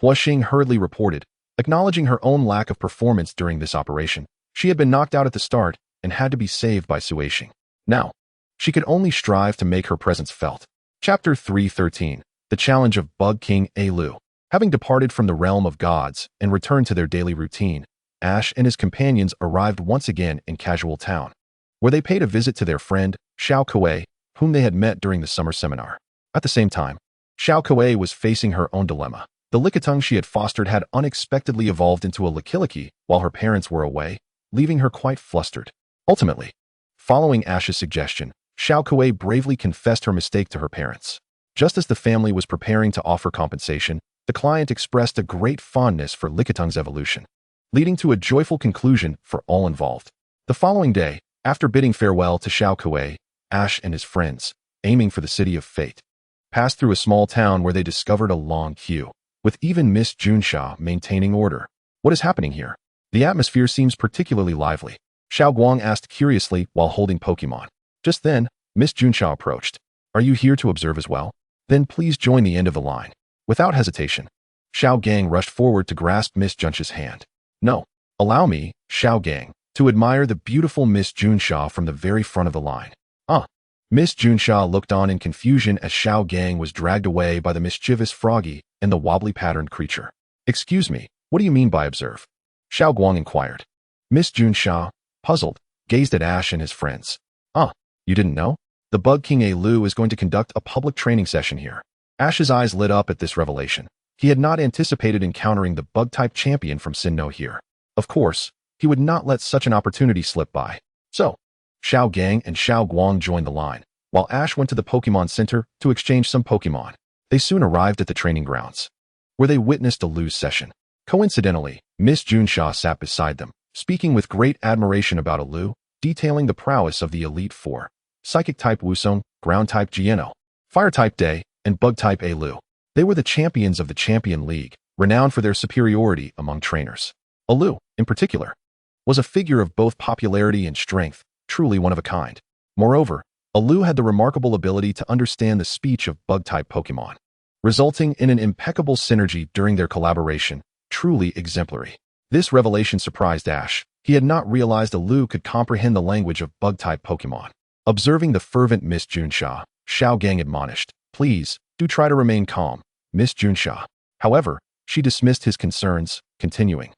Huashing hurriedly reported, acknowledging her own lack of performance during this operation. She had been knocked out at the start and had to be saved by Suashing. Now, she could only strive to make her presence felt. Chapter 313, The Challenge of Bug King Lu. Having departed from the realm of gods and returned to their daily routine, Ash and his companions arrived once again in Chashu Town, where they paid a visit to their friend, Xiao Kuei, whom they had met during the summer seminar. At the same time, Xiao Kuei was facing her own dilemma. The Lickitung she had fostered had unexpectedly evolved into a Lickilicky while her parents were away, leaving her quite flustered. Ultimately, following Ash's suggestion, Xiao Kuei bravely confessed her mistake to her parents. Just as the family was preparing to offer compensation, the client expressed a great fondness for Lickitung's evolution, leading to a joyful conclusion for all involved. The following day, after bidding farewell to Xiao Kuei, Ash and his friends, aiming for the City of Fate, passed through a small town where they discovered a long queue, with even Miss Junsha maintaining order. What is happening here? The atmosphere seems particularly lively, Xiao Guang asked curiously while holding Pokémon. Just then, Miss Junsha approached. Are you here to observe as well? Then please join the end of the line. Without hesitation, Xiao Gang rushed forward to grasp Miss Junsha's hand. No, allow me, Xiao Gang, to admire the beautiful Miss Junsha from the very front of the line. Miss Junsha looked on in confusion as Xiao Gang was dragged away by the mischievous Froggy and the wobbly-patterned creature. Excuse me, what do you mean by observe? Xiao Guang inquired. Miss Junsha, puzzled, gazed at Ash and his friends. You didn't know? The Bug King Lu is going to conduct a public training session here. Ash's eyes lit up at this revelation. He had not anticipated encountering the Bug-type champion from Sinnoh here. Of course, he would not let such an opportunity slip by. So, Xiao Gang and Xiao Guang joined the line, while Ash went to the Pokémon Center to exchange some Pokémon. They soon arrived at the training grounds, where they witnessed a Lu's session. Coincidentally, Miss Junsha sat beside them, speaking with great admiration about a Lu, detailing the prowess of the Elite Four: Psychic-type Wusong, Ground-type Jieno, Fire-type Day, and Bug-type Lu. They were the champions of the Champion League, renowned for their superiority among trainers. Lu, in particular, was a figure of both popularity and strength, truly one of a kind. Moreover, Lu had the remarkable ability to understand the speech of Bug-type Pokémon, resulting in an impeccable synergy during their collaboration, truly exemplary. This revelation surprised Ash. He had not realized Lu could comprehend the language of Bug-type Pokémon. Observing the fervent Miss Junsha, Xiao Gang admonished, Please, do try to remain calm, Miss Junsha. However, she dismissed his concerns, continuing.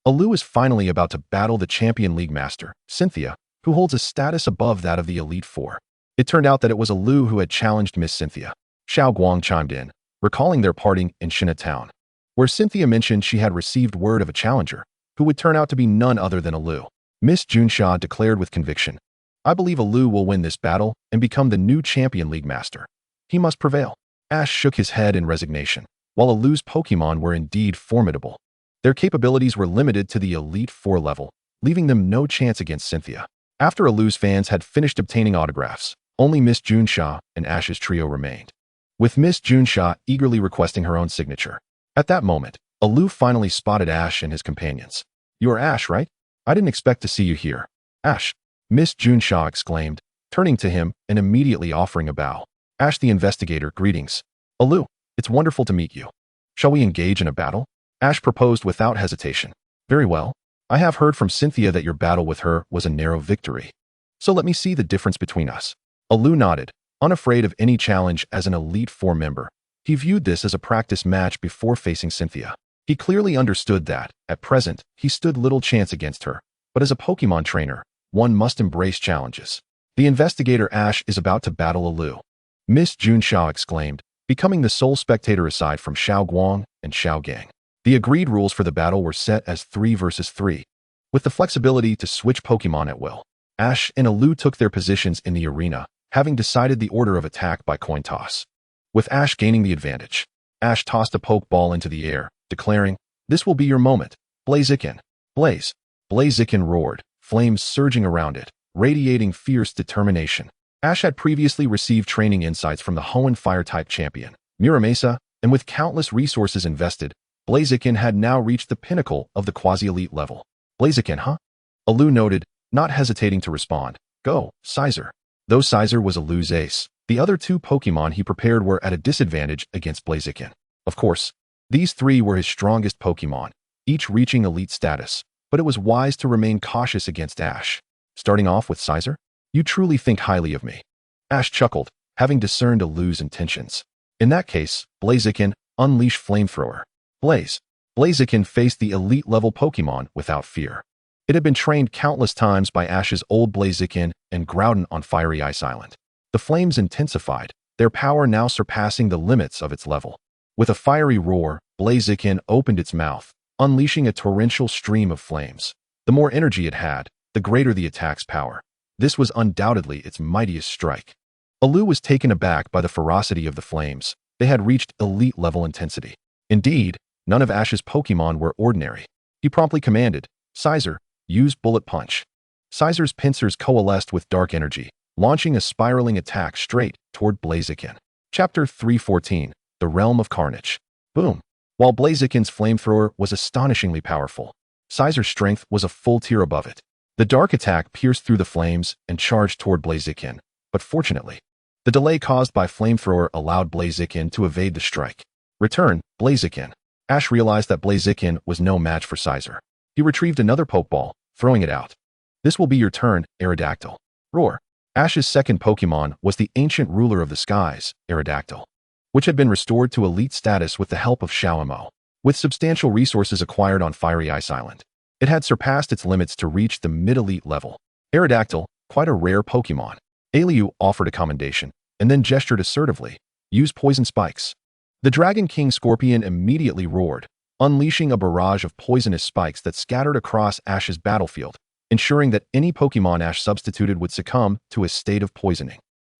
Lu is finally about to battle the Champion League Master, Cynthia, who holds a status above that of the Elite Four. It turned out that it was Lu who had challenged Miss Cynthia. Xiao Guang chimed in, recalling their parting in Sinnoh Town, where Cynthia mentioned she had received word of a challenger, who would turn out to be none other than Lu. Miss Junsha declared with conviction, I believe Lu will win this battle and become the new Champion League Master. He must prevail. Ash shook his head in resignation. While Lu's Pokémon were indeed formidable, their capabilities were limited to the Elite Four level, leaving them no chance against Cynthia. After Lu's fans had finished obtaining autographs, only Miss Junsha and Ash's trio remained, with Miss Junsha eagerly requesting her own signature. At that moment, Lu finally spotted Ash and his companions. You are Ash, right? I didn't expect to see you here. Ash, Miss Junsha exclaimed, turning to him and immediately offering a bow. Ash the investigator, greetings. Lu, it's wonderful to meet you. Shall we engage in a battle? Ash proposed without hesitation. Very well. I have heard from Cynthia that your battle with her was a narrow victory. So let me see the difference between us. Lu nodded, unafraid of any challenge as an Elite Four member. He viewed this as a practice match before facing Cynthia. He clearly understood that, at present, he stood little chance against her. But as a Pokémon trainer, one must embrace challenges. The investigator Ash is about to battle Lu. Miss Junsha exclaimed, becoming the sole spectator aside from Xiao Guang and Xiao Gang. The agreed rules for the battle were set as 3 versus 3, with the flexibility to switch Pokémon at will. Ash and Alu took their positions in the arena, having decided the order of attack by coin toss. With Ash gaining the advantage, Ash tossed a Pokeball into the air, declaring, "This will be your moment. Blaziken." Blaze. Blaziken roared, flames surging around it, radiating fierce determination. Ash had previously received training insights from the Hoenn Fire-type champion, Muramasa, and with countless resources invested, Blaziken had now reached the pinnacle of the quasi-elite level. Blaziken, huh? Alu noted, not hesitating to respond. Go, Scizor. Though Scizor was Alu's ace, the other two Pokemon he prepared were at a disadvantage against Blaziken. Of course, these three were his strongest Pokemon, each reaching elite status, but it was wise to remain cautious against Ash. Starting off with Scizor? You truly think highly of me. Ash chuckled, having discerned Alu's intentions. In that case, Blaziken, unleash Flamethrower. Blaze. Blaziken faced the elite-level Pokemon without fear. It had been trained countless times by Ash's old Blaziken and Groudon on Fiery Ice Island. The flames intensified, their power now surpassing the limits of its level. With a fiery roar, Blaziken opened its mouth, unleashing a torrential stream of flames. The more energy it had, the greater the attack's power. This was undoubtedly its mightiest strike. Alu was taken aback by the ferocity of the flames. They had reached elite-level intensity. Indeed, none of Ash's Pokemon were ordinary. He promptly commanded, Scizor, use Bullet Punch. Scizor's pincers coalesced with dark energy, launching a spiraling attack straight toward Blaziken. Chapter 314, The Realm of Carnage. Boom. While Blaziken's flamethrower was astonishingly powerful, Scizor's strength was a full tier above it. The dark attack pierced through the flames and charged toward Blaziken, but fortunately, the delay caused by flamethrower allowed Blaziken to evade the strike. Return, Blaziken. Ash realized that Blaziken was no match for Scizor. He retrieved another Pokeball, throwing it out. This will be your turn, Aerodactyl. Roar. Ash's second Pokemon was the ancient ruler of the skies, Aerodactyl, which had been restored to elite status with the help of Xiaomo. With substantial resources acquired on Fiery Ice Island, it had surpassed its limits to reach the mid-elite level. Aerodactyl, quite a rare Pokemon. Aliu offered a commendation, and then gestured assertively. Use Poison Spikes. The Dragon King Scorpion immediately roared, unleashing a barrage of poisonous spikes that scattered across Ash's battlefield, ensuring that any Pokemon Ash substituted would succumb to a state of poisoning.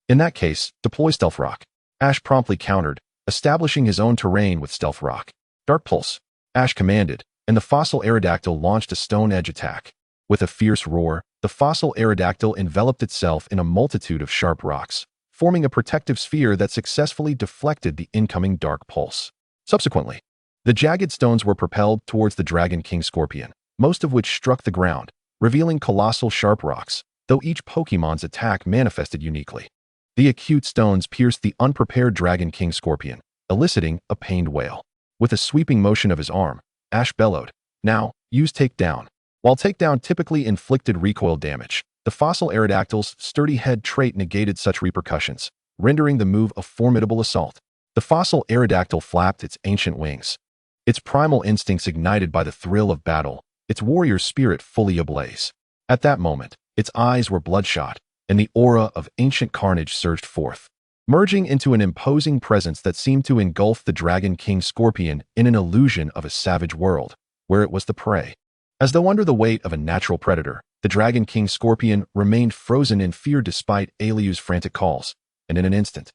In that case, deploy Stealth Rock. Ash promptly countered, establishing his own terrain with Stealth Rock. Dark Pulse. Ash commanded, and the fossil Aerodactyl launched a Stone Edge attack. With a fierce roar, the fossil Aerodactyl enveloped itself in a multitude of sharp rocks, forming a protective sphere that successfully deflected the incoming Dark Pulse. Subsequently, the jagged stones were propelled towards the Dragon King Scorpion, most of which struck the ground, revealing colossal sharp rocks, though each Pokemon's attack manifested uniquely. The acute stones pierced the unprepared Dragon King Scorpion, eliciting a pained wail. With a sweeping motion of his arm, Ash bellowed, "Now, use Takedown." While Takedown typically inflicted recoil damage, the fossil Aerodactyl's sturdy head trait negated such repercussions, rendering the move a formidable assault. The fossil Aerodactyl flapped its ancient wings, its primal instincts ignited by the thrill of battle, its warrior spirit fully ablaze. At that moment, its eyes were bloodshot, and the aura of ancient carnage surged forth, merging into an imposing presence that seemed to engulf the Dragon King Scorpion in an illusion of a savage world, where it was the prey. As though under the weight of a natural predator, the Dragon King Scorpion remained frozen in fear despite Aliu's frantic calls, and in an instant,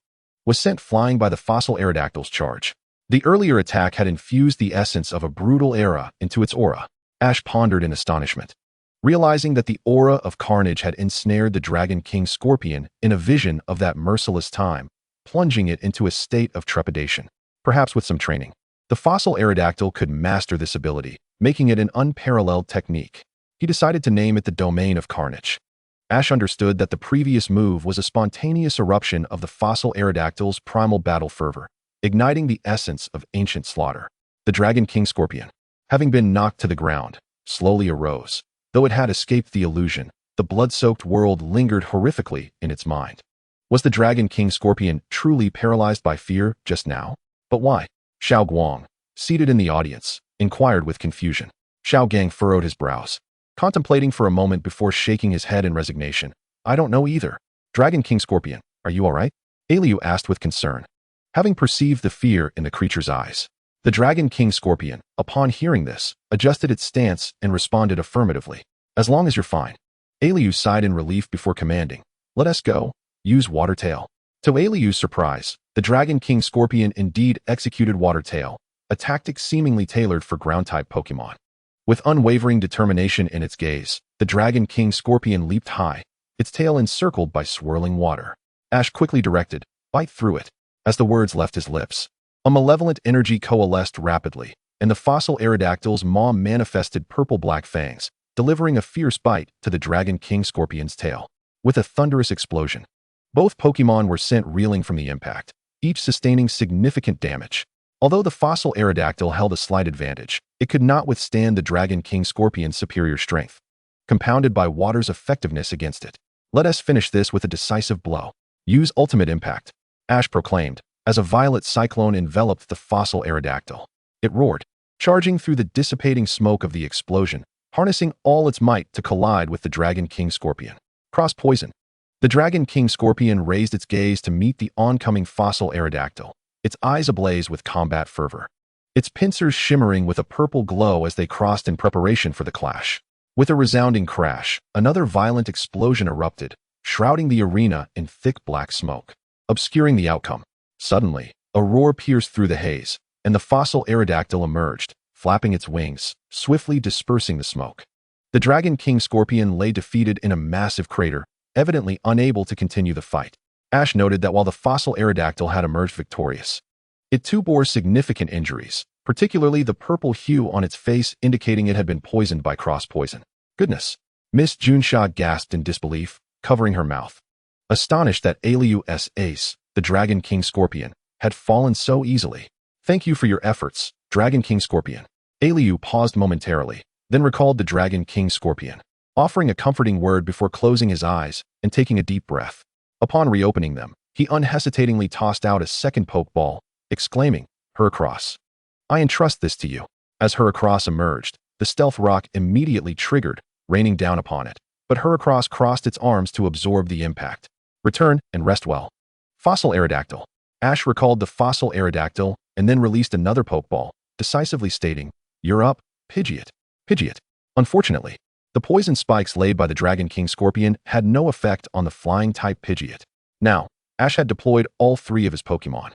was sent flying by the fossil Aerodactyl's charge. The earlier attack had infused the essence of a brutal era into its aura. Ash pondered in astonishment, realizing that the aura of carnage had ensnared the Dragon King Scorpion in a vision of that merciless time, plunging it into a state of trepidation. Perhaps with some training, the fossil Aerodactyl could master this ability, making it an unparalleled technique. He decided to name it the Domain of Carnage. Ash understood that the previous move was a spontaneous eruption of the fossil Aerodactyl's primal battle fervor, igniting the essence of ancient slaughter. The Dragon King Scorpion, having been knocked to the ground, slowly arose. Though it had escaped the illusion, the blood-soaked world lingered horrifically in its mind. Was the Dragon King Scorpion truly paralyzed by fear just now? But why? Xiao Guang, seated in the audience, inquired with confusion. Xiao Gang furrowed his brows, contemplating for a moment before shaking his head in resignation. I don't know either. Dragon King Scorpion, are you all right? Aliu asked with concern, having perceived the fear in the creature's eyes. The Dragon King Scorpion, upon hearing this, adjusted its stance and responded affirmatively. As long as you're fine. Aliu sighed in relief before commanding, "Let us go. Use Water Tail." To Aliu's surprise, the Dragon King Scorpion indeed executed Water Tail, a tactic seemingly tailored for ground-type Pokémon. With unwavering determination in its gaze, the Dragon King Scorpion leaped high, its tail encircled by swirling water. Ash quickly directed, "Bite through it." As the words left his lips, a malevolent energy coalesced rapidly, and the fossil Aerodactyl's maw manifested purple-black fangs, delivering a fierce bite to the Dragon King Scorpion's tail. With a thunderous explosion, both Pokémon were sent reeling from the impact, each sustaining significant damage. Although the fossil Aerodactyl held a slight advantage, it could not withstand the Dragon King Scorpion's superior strength, compounded by water's effectiveness against it. "Let us finish this with a decisive blow. Use Ultimate Impact," Ash proclaimed, as a violet cyclone enveloped the fossil Aerodactyl. It roared, charging through the dissipating smoke of the explosion, harnessing all its might to collide with the Dragon King Scorpion. Cross Poison. The Dragon King Scorpion raised its gaze to meet the oncoming fossil Aerodactyl, its eyes ablaze with combat fervor, its pincers shimmering with a purple glow as they crossed in preparation for the clash. With a resounding crash, another violent explosion erupted, shrouding the arena in thick black smoke, obscuring the outcome. Suddenly, a roar pierced through the haze, and the fossil Aerodactyl emerged, flapping its wings, swiftly dispersing the smoke. The Dragon King Scorpion lay defeated in a massive crater, evidently unable to continue the fight. Ash noted that while the fossil Aerodactyl had emerged victorious, it too bore significant injuries, particularly the purple hue on its face indicating it had been poisoned by cross poison. "Goodness!" Miss Junsha gasped in disbelief, covering her mouth, astonished that Aliu's ace, the Dragon King Scorpion, had fallen so easily. "Thank you for your efforts, Dragon King Scorpion." Aliu paused momentarily, then recalled the Dragon King Scorpion, offering a comforting word before closing his eyes and taking a deep breath. Upon reopening them, he unhesitatingly tossed out a second Pokeball, exclaiming, "Heracross. I entrust this to you." As Heracross emerged, the Stealth Rock immediately triggered, raining down upon it, but Heracross crossed its arms to absorb the impact. "Return and rest well." Fossil Aerodactyl. Ash recalled the fossil Aerodactyl and then released another Pokeball, decisively stating, "You're up, Pidgeot." Pidgeot. Unfortunately, the poison spikes laid by the Dragon King Scorpion had no effect on the flying-type Pidgeot. Now, Ash had deployed all three of his Pokémon.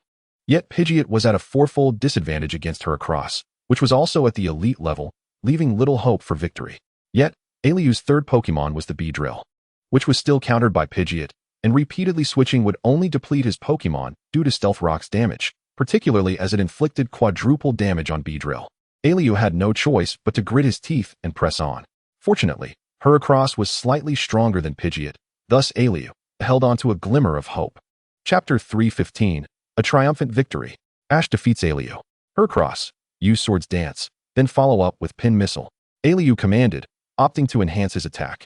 Yet Pidgeot was at a fourfold disadvantage against Heracross, which was also at the elite level, leaving little hope for victory. Yet, Aliu's third Pokémon was the Beedrill, which was still countered by Pidgeot, and repeatedly switching would only deplete his Pokémon due to Stealth Rock's damage, particularly as it inflicted quadruple damage on Beedrill. Aliu had no choice but to grit his teeth and press on. Fortunately, Heracross was slightly stronger than Pidgeot, thus Aliu held on to a glimmer of hope. Chapter 315, A Triumphant Victory. Ash defeats Aliu. Heracross, use Sword's Dance, then follow up with Pin Missile. Aliu commanded, opting to enhance his attack.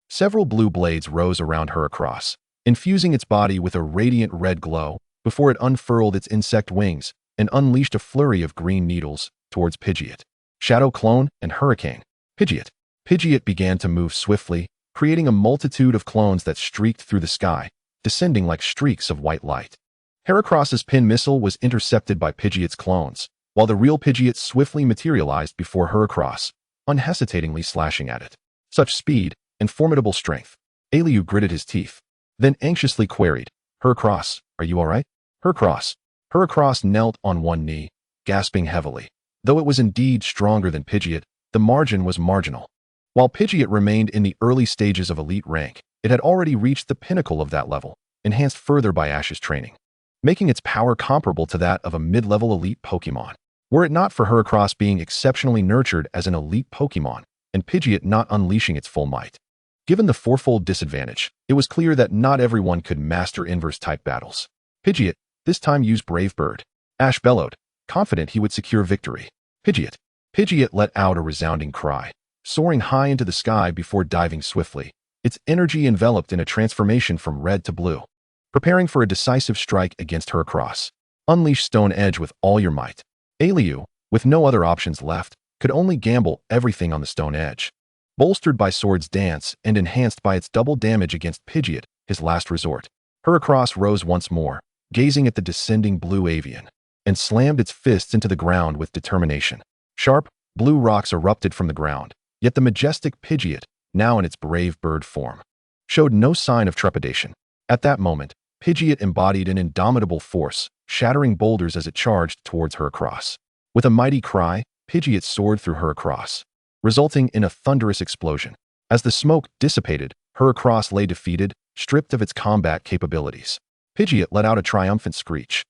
Several blue blades rose around Heracross, infusing its body with a radiant red glow before it unfurled its insect wings and unleashed a flurry of green needles towards Pidgeot. Shadow Clone and Hurricane. Pidgeot. Pidgeot began to move swiftly, creating a multitude of clones that streaked through the sky, descending like streaks of white light. Heracross's Pin Missile was intercepted by Pidgeot's clones, while the real Pidgeot swiftly materialized before Heracross, unhesitatingly slashing at it. Such speed and formidable strength. Aliu gritted his teeth, then anxiously queried, "Heracross, are you all right?" Heracross. Heracross knelt on one knee, gasping heavily. Though it was indeed stronger than Pidgeot, the margin was marginal. While Pidgeot remained in the early stages of elite rank, it had already reached the pinnacle of that level, enhanced further by Ash's training, making its power comparable to that of a mid-level elite Pokémon. Were it not for Heracross being exceptionally nurtured as an elite Pokémon, and Pidgeot not unleashing its full might. Given the fourfold disadvantage, it was clear that not everyone could master inverse-type battles. Pidgeot, this time use Brave Bird. Ash bellowed, confident he would secure victory. Pidgeot. Pidgeot let out a resounding cry, soaring high into the sky before diving swiftly, its energy enveloped in a transformation from red to blue. Preparing for a decisive strike against Heracross. Unleash Stone Edge with all your might. Aliu, with no other options left, could only gamble everything on the Stone Edge. Bolstered by Sword's Dance and enhanced by its double damage against Pidgeot, his last resort, Heracross rose once more, gazing at the descending blue avian, and slammed its fists into the ground with determination. Sharp, blue rocks erupted from the ground, yet the majestic Pidgeot, now in its brave bird form, showed no sign of trepidation. At that moment, Pidgeot embodied an indomitable force, shattering boulders as it charged towards Heracross. With a mighty cry, Pidgeot soared through Heracross, resulting in a thunderous explosion. As the smoke dissipated, Heracross lay defeated, stripped of its combat capabilities. Pidgeot let out a triumphant screech,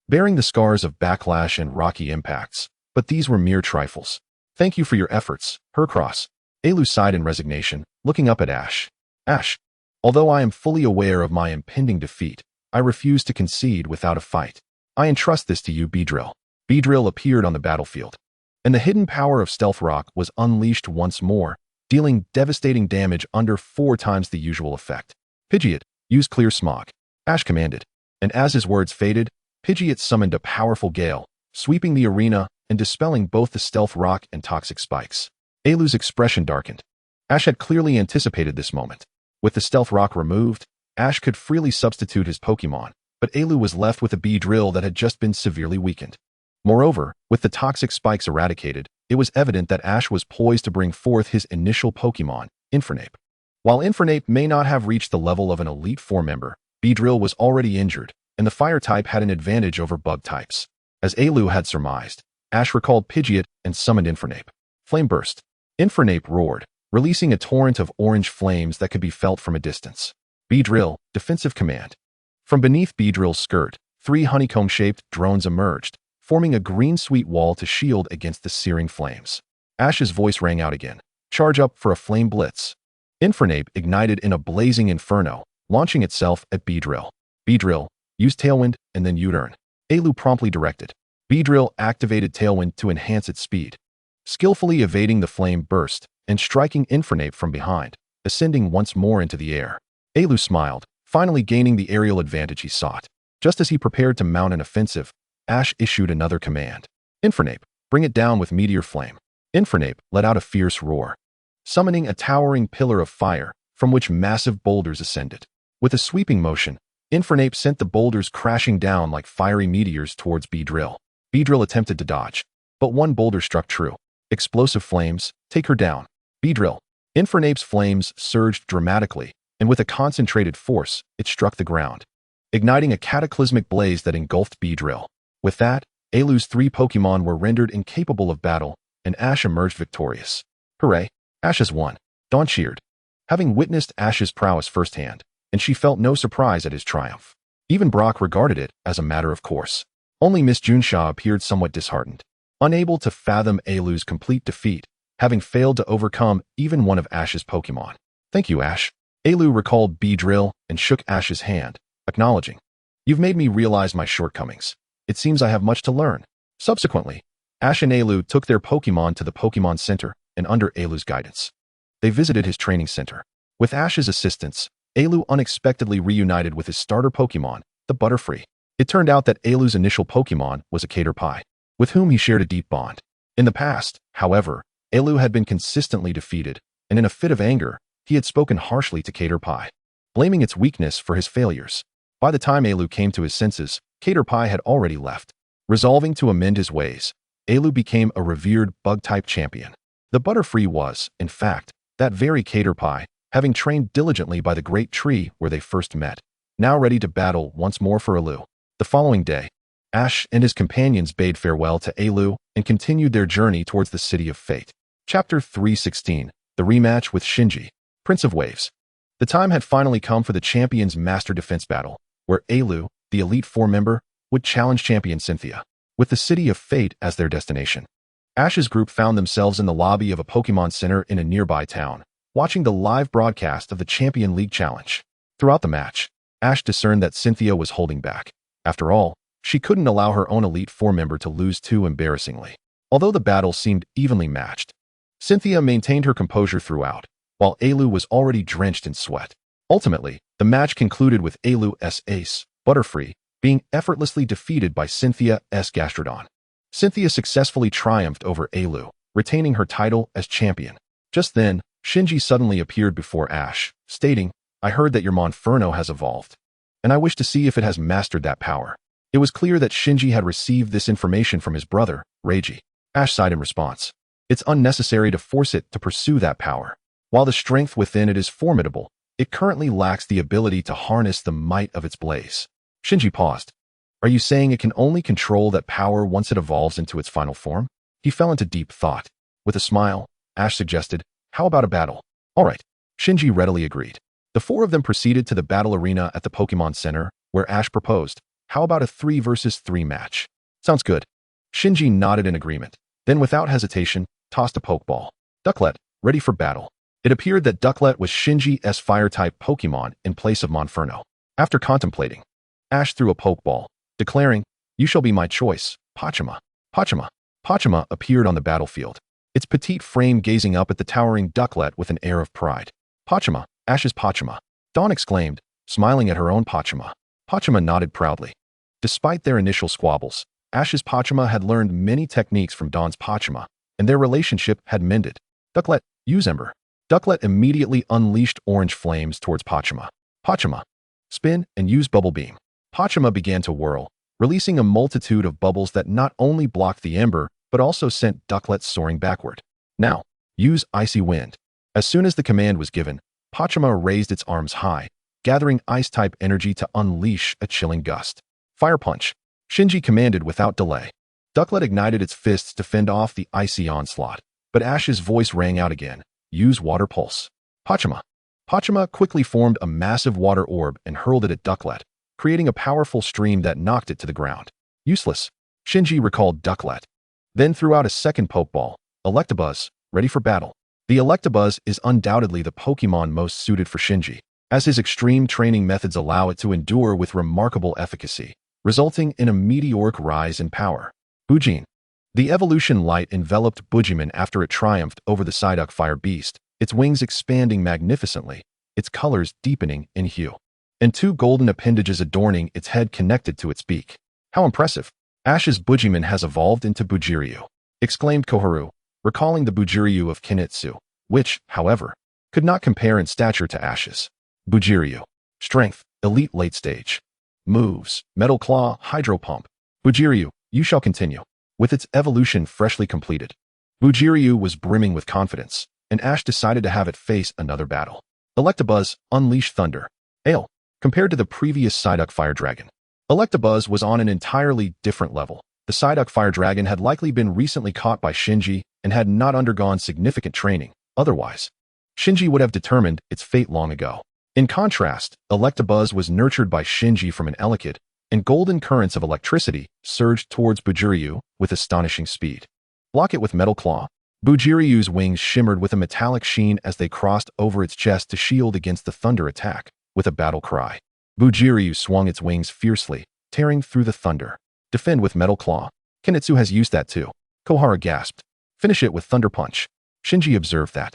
bearing the scars of backlash and rocky impacts, but these were mere trifles. Thank you for your efforts, Heracross. Elu sighed in resignation, looking up at Ash. Ash, although I am fully aware of my impending defeat, I refuse to concede without a fight. I entrust this to you, Beedrill. Beedrill appeared on the battlefield, and the hidden power of Stealth Rock was unleashed once more, dealing devastating damage under 4 times the usual effect. Pidgeot, use Clear Smog, Ash commanded, and as his words faded, Pidgeot summoned a powerful gale, sweeping the arena and dispelling both the Stealth Rock and Toxic Spikes. Elu's expression darkened. Ash had clearly anticipated this moment. With the Stealth Rock removed, Ash could freely substitute his Pokémon, but Elu was left with a Beedrill that had just been severely weakened. Moreover, with the Toxic Spikes eradicated, it was evident that Ash was poised to bring forth his initial Pokémon, Infernape. While Infernape may not have reached the level of an Elite Four member, Beedrill was already injured, and the Fire type had an advantage over Bug types. As Elu had surmised, Ash recalled Pidgeot and summoned Infernape. Flame Burst. Infernape roared, releasing a torrent of orange flames that could be felt from a distance. Beedrill, Defensive Command. From beneath Beedrill's skirt, 3 honeycomb-shaped drones emerged, forming a green sweet wall to shield against the searing flames. Ash's voice rang out again. Charge up for a Flame Blitz. Infernape ignited in a blazing inferno, launching itself at Beedrill. Beedrill, use Tailwind and then U-turn. Elu promptly directed. Beedrill activated Tailwind to enhance its speed, skillfully evading the flame burst and striking Infernape from behind, ascending once more into the air. Elu smiled, finally gaining the aerial advantage he sought. Just as he prepared to mount an offensive, Ash issued another command. Infernape, bring it down with Meteor Flame. Infernape let out a fierce roar, summoning a towering pillar of fire from which massive boulders ascended. With a sweeping motion, Infernape sent the boulders crashing down like fiery meteors towards Beedrill. Beedrill attempted to dodge, but one boulder struck true. Explosive flames, take her down. Beedrill. Infernape's flames surged dramatically, and with a concentrated force, it struck the ground, igniting a cataclysmic blaze that engulfed Beedrill. With that, Elu's 3 Pokémon were rendered incapable of battle, and Ash emerged victorious. Hooray! Ash has won. Dawn cheered, having witnessed Ash's prowess firsthand, and she felt no surprise at his triumph. Even Brock regarded it as a matter of course. Only Miss Junsha appeared somewhat disheartened, unable to fathom Elu's complete defeat, having failed to overcome even one of Ash's Pokémon. Thank you, Ash. Elu recalled Beedrill and shook Ash's hand, acknowledging, you've made me realize my shortcomings. It seems I have much to learn. Subsequently, Ash and Elu took their Pokémon to the Pokémon Center, and under Elu's guidance, they visited his training center. With Ash's assistance, Elu unexpectedly reunited with his starter Pokémon, the Butterfree. It turned out that Elu's initial Pokémon was a Caterpie, with whom he shared a deep bond. In the past, however, Elu had been consistently defeated, and in a fit of anger, he had spoken harshly to Caterpie, blaming its weakness for his failures. By the time Elu came to his senses, Caterpie had already left. Resolving to amend his ways, Elu became a revered Bug-type champion. The Butterfree was, in fact, that very Caterpie, having trained diligently by the great tree where they first met, now ready to battle once more for Elu. The following day, Ash and his companions bade farewell to Elu and continued their journey towards the City of Fate. Chapter 316, The Rematch with Shinji, Prince of Waves. The time had finally come for the Champions Master Defense battle, where Elu, the Elite Four member, would challenge Champion Cynthia, with the City of Fate as their destination. Ash's group found themselves in the lobby of a Pokémon Center in a nearby town, watching the live broadcast of the Champion League Challenge. Throughout the match, Ash discerned that Cynthia was holding back. After all, she couldn't allow her own Elite Four member to lose too embarrassingly. Although the battle seemed evenly matched, Cynthia maintained her composure throughout, while Elu was already drenched in sweat. Ultimately, the match concluded with Elu's ace, Butterfree, being effortlessly defeated by Cynthia's Gastrodon. Cynthia successfully triumphed over Elu, retaining her title as champion. Just then, Shinji suddenly appeared before Ash, stating, I heard that your Monferno has evolved, and I wish to see if it has mastered that power. It was clear that Shinji had received this information from his brother, Reiji. Ash sighed in response. It's unnecessary to force it to pursue that power. While the strength within it is formidable, it currently lacks the ability to harness the might of its blaze. Shinji paused. Are you saying it can only control that power once it evolves into its final form? He fell into deep thought. With a smile, Ash suggested, how about a battle? All right. Shinji readily agreed. The four of them proceeded to the battle arena at the Pokémon Center, where Ash proposed, how about a 3 versus 3 match? Sounds good. Shinji nodded in agreement, then without hesitation, tossed a Pokeball. Ducklet, ready for battle. It appeared that Ducklet was Shinji's fire-type Pokémon in place of Monferno. After contemplating, Ash threw a Pokeball, declaring, you shall be my choice, Pachima. Pachima. Pachima appeared on the battlefield, its petite frame gazing up at the towering Ducklet with an air of pride. Pachima, Ash's Pachima. Dawn exclaimed, smiling at her own Pachima. Pachima nodded proudly. Despite their initial squabbles, Ash's Pachima had learned many techniques from Dawn's Pachima, and their relationship had mended. Ducklet, use Ember. Ducklet immediately unleashed orange flames towards Pachima. Pachima, spin and use Bubble Beam. Pachima began to whirl, releasing a multitude of bubbles that not only blocked the Ember, but also sent Ducklet soaring backward. Now, use Icy Wind. As soon as the command was given, Pachima raised its arms high, gathering ice-type energy to unleash a chilling gust. Fire Punch. Shinji commanded without delay. Ducklet ignited its fists to fend off the icy onslaught, but Ash's voice rang out again. Use Water Pulse. Pachima. Pachima quickly formed a massive water orb and hurled it at Ducklet, creating a powerful stream that knocked it to the ground. Useless. Shinji recalled Ducklet, then threw out a second Pokeball, Electabuzz, ready for battle. The Electabuzz is undoubtedly the Pokémon most suited for Shinji, as his extreme training methods allow it to endure with remarkable efficacy, resulting in a meteoric rise in power. Bujin. The evolution light enveloped Bujiman after it triumphed over the Psyduck Fire Beast, its wings expanding magnificently, its colors deepening in hue, and 2 golden appendages adorning its head connected to its beak. How impressive! Ash's Bujiman has evolved into Bujiryu, exclaimed Koharu, recalling the Bujiryu of Kinitsu, which, however, could not compare in stature to Ash's. Bujiryu. Strength, elite late stage. Moves, Metal Claw, Hydro Pump. Bujiryu, you shall continue. With its evolution freshly completed, Bujiryu was brimming with confidence, and Ash decided to have it face another battle. Electabuzz, unleash Thunder. Ale. Compared to the previous Psyduck Fire Dragon, Electabuzz was on an entirely different level. The Psyduck Fire Dragon had likely been recently caught by Shinji and had not undergone significant training. Otherwise, Shinji would have determined its fate long ago. In contrast, Electabuzz was nurtured by Shinji from an Elekid, and golden currents of electricity surged towards Bujiryu with astonishing speed. Block it with Metal Claw. Bujiryu's wings shimmered with a metallic sheen as they crossed over its chest to shield against the thunder attack. With a battle cry, Bujiryu swung its wings fiercely, tearing through the thunder. Defend with Metal Claw. Kinitsu has used that too. Kohara gasped. Finish it with Thunder Punch. Shinji observed that,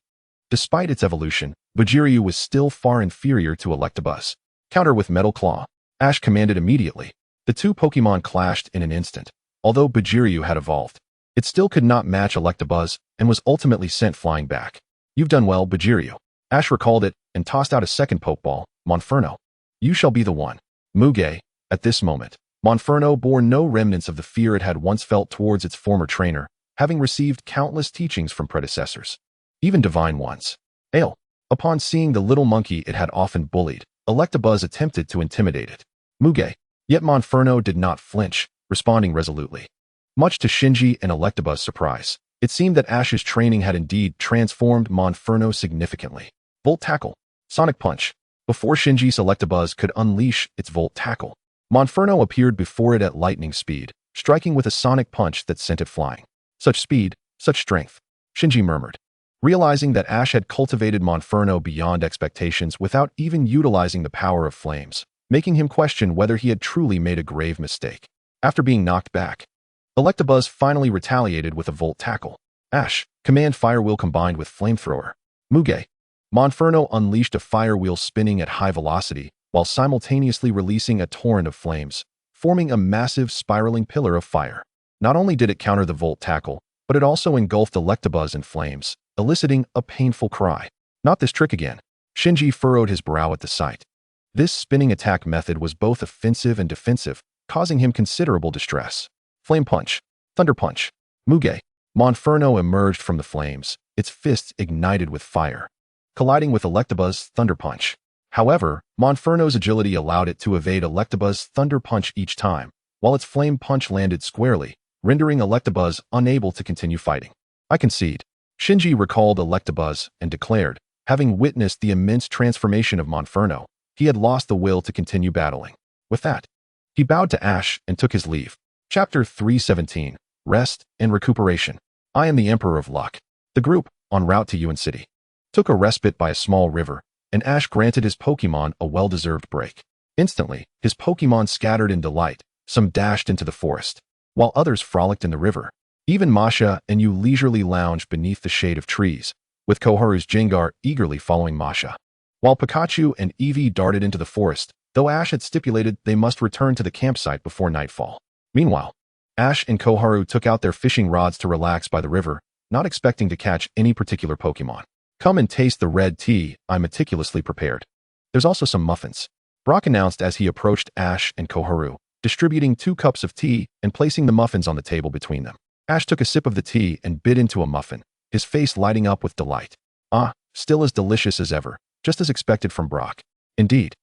despite its evolution, Bujiryu was still far inferior to Electabuzz. Counter with Metal Claw. Ash commanded immediately. The 2 Pokémon clashed in an instant. Although Bujiryu had evolved, it still could not match Electabuzz and was ultimately sent flying back. You've done well, Bujiryu. Ash recalled it and tossed out a second Pokeball, Monferno. You shall be the one. Muge. At this moment, Monferno bore no remnants of the fear it had once felt towards its former trainer, having received countless teachings from predecessors, even divine ones. Ale. Upon seeing the little monkey it had often bullied, Electabuzz attempted to intimidate it. Muge. Yet Monferno did not flinch, responding resolutely. Much to Shinji and Electabuzz's surprise, it seemed that Ash's training had indeed transformed Monferno significantly. Volt Tackle. Sonic Punch. Before Shinji's Electabuzz could unleash its Volt Tackle, Monferno appeared before it at lightning speed, striking with a sonic punch that sent it flying. Such speed, such strength, Shinji murmured, realizing that Ash had cultivated Monferno beyond expectations without even utilizing the power of flames, making him question whether he had truly made a grave mistake. After being knocked back, Electabuzz finally retaliated with a Volt Tackle. Ash, command Fire Wheel combined with Flamethrower. Muge. Monferno unleashed a fire wheel spinning at high velocity, while simultaneously releasing a torrent of flames, forming a massive spiraling pillar of fire. Not only did it counter the Volt Tackle, but it also engulfed Electabuzz in flames, eliciting a painful cry. Not this trick again. Shinji furrowed his brow at the sight. This spinning attack method was both offensive and defensive, causing him considerable distress. Flame Punch. Thunder Punch. Muge. Monferno emerged from the flames, its fists ignited with fire. colliding with Electabuzz' Thunder Punch. However, Monferno's agility allowed it to evade Electabuzz' Thunder Punch each time, while its Flame Punch landed squarely, rendering Electabuzz unable to continue fighting. I concede. Shinji recalled Electabuzz and declared, having witnessed the immense transformation of Monferno, he had lost the will to continue battling. With that, he bowed to Ash and took his leave. Chapter 317, Rest and Recuperation. I am the Emperor of Luck. The group, en route to Hoenn City, took a respite by a small river, and Ash granted his Pokémon a well-deserved break. Instantly, his Pokémon scattered in delight, some dashed into the forest, while others frolicked in the river. Even Masha and Yu leisurely lounged beneath the shade of trees, with Koharu's Jengar eagerly following Masha. While Pikachu and Eevee darted into the forest, though Ash had stipulated they must return to the campsite before nightfall. Meanwhile, Ash and Koharu took out their fishing rods to relax by the river, not expecting to catch any particular Pokémon. Come and taste the red tea I meticulously prepared. There's also some muffins, Brock announced as he approached Ash and Koharu, distributing 2 cups of tea and placing the muffins on the table between them. Ash took a sip of the tea and bit into a muffin, his face lighting up with delight. Ah, still as delicious as ever, just as expected from Brock. Indeed,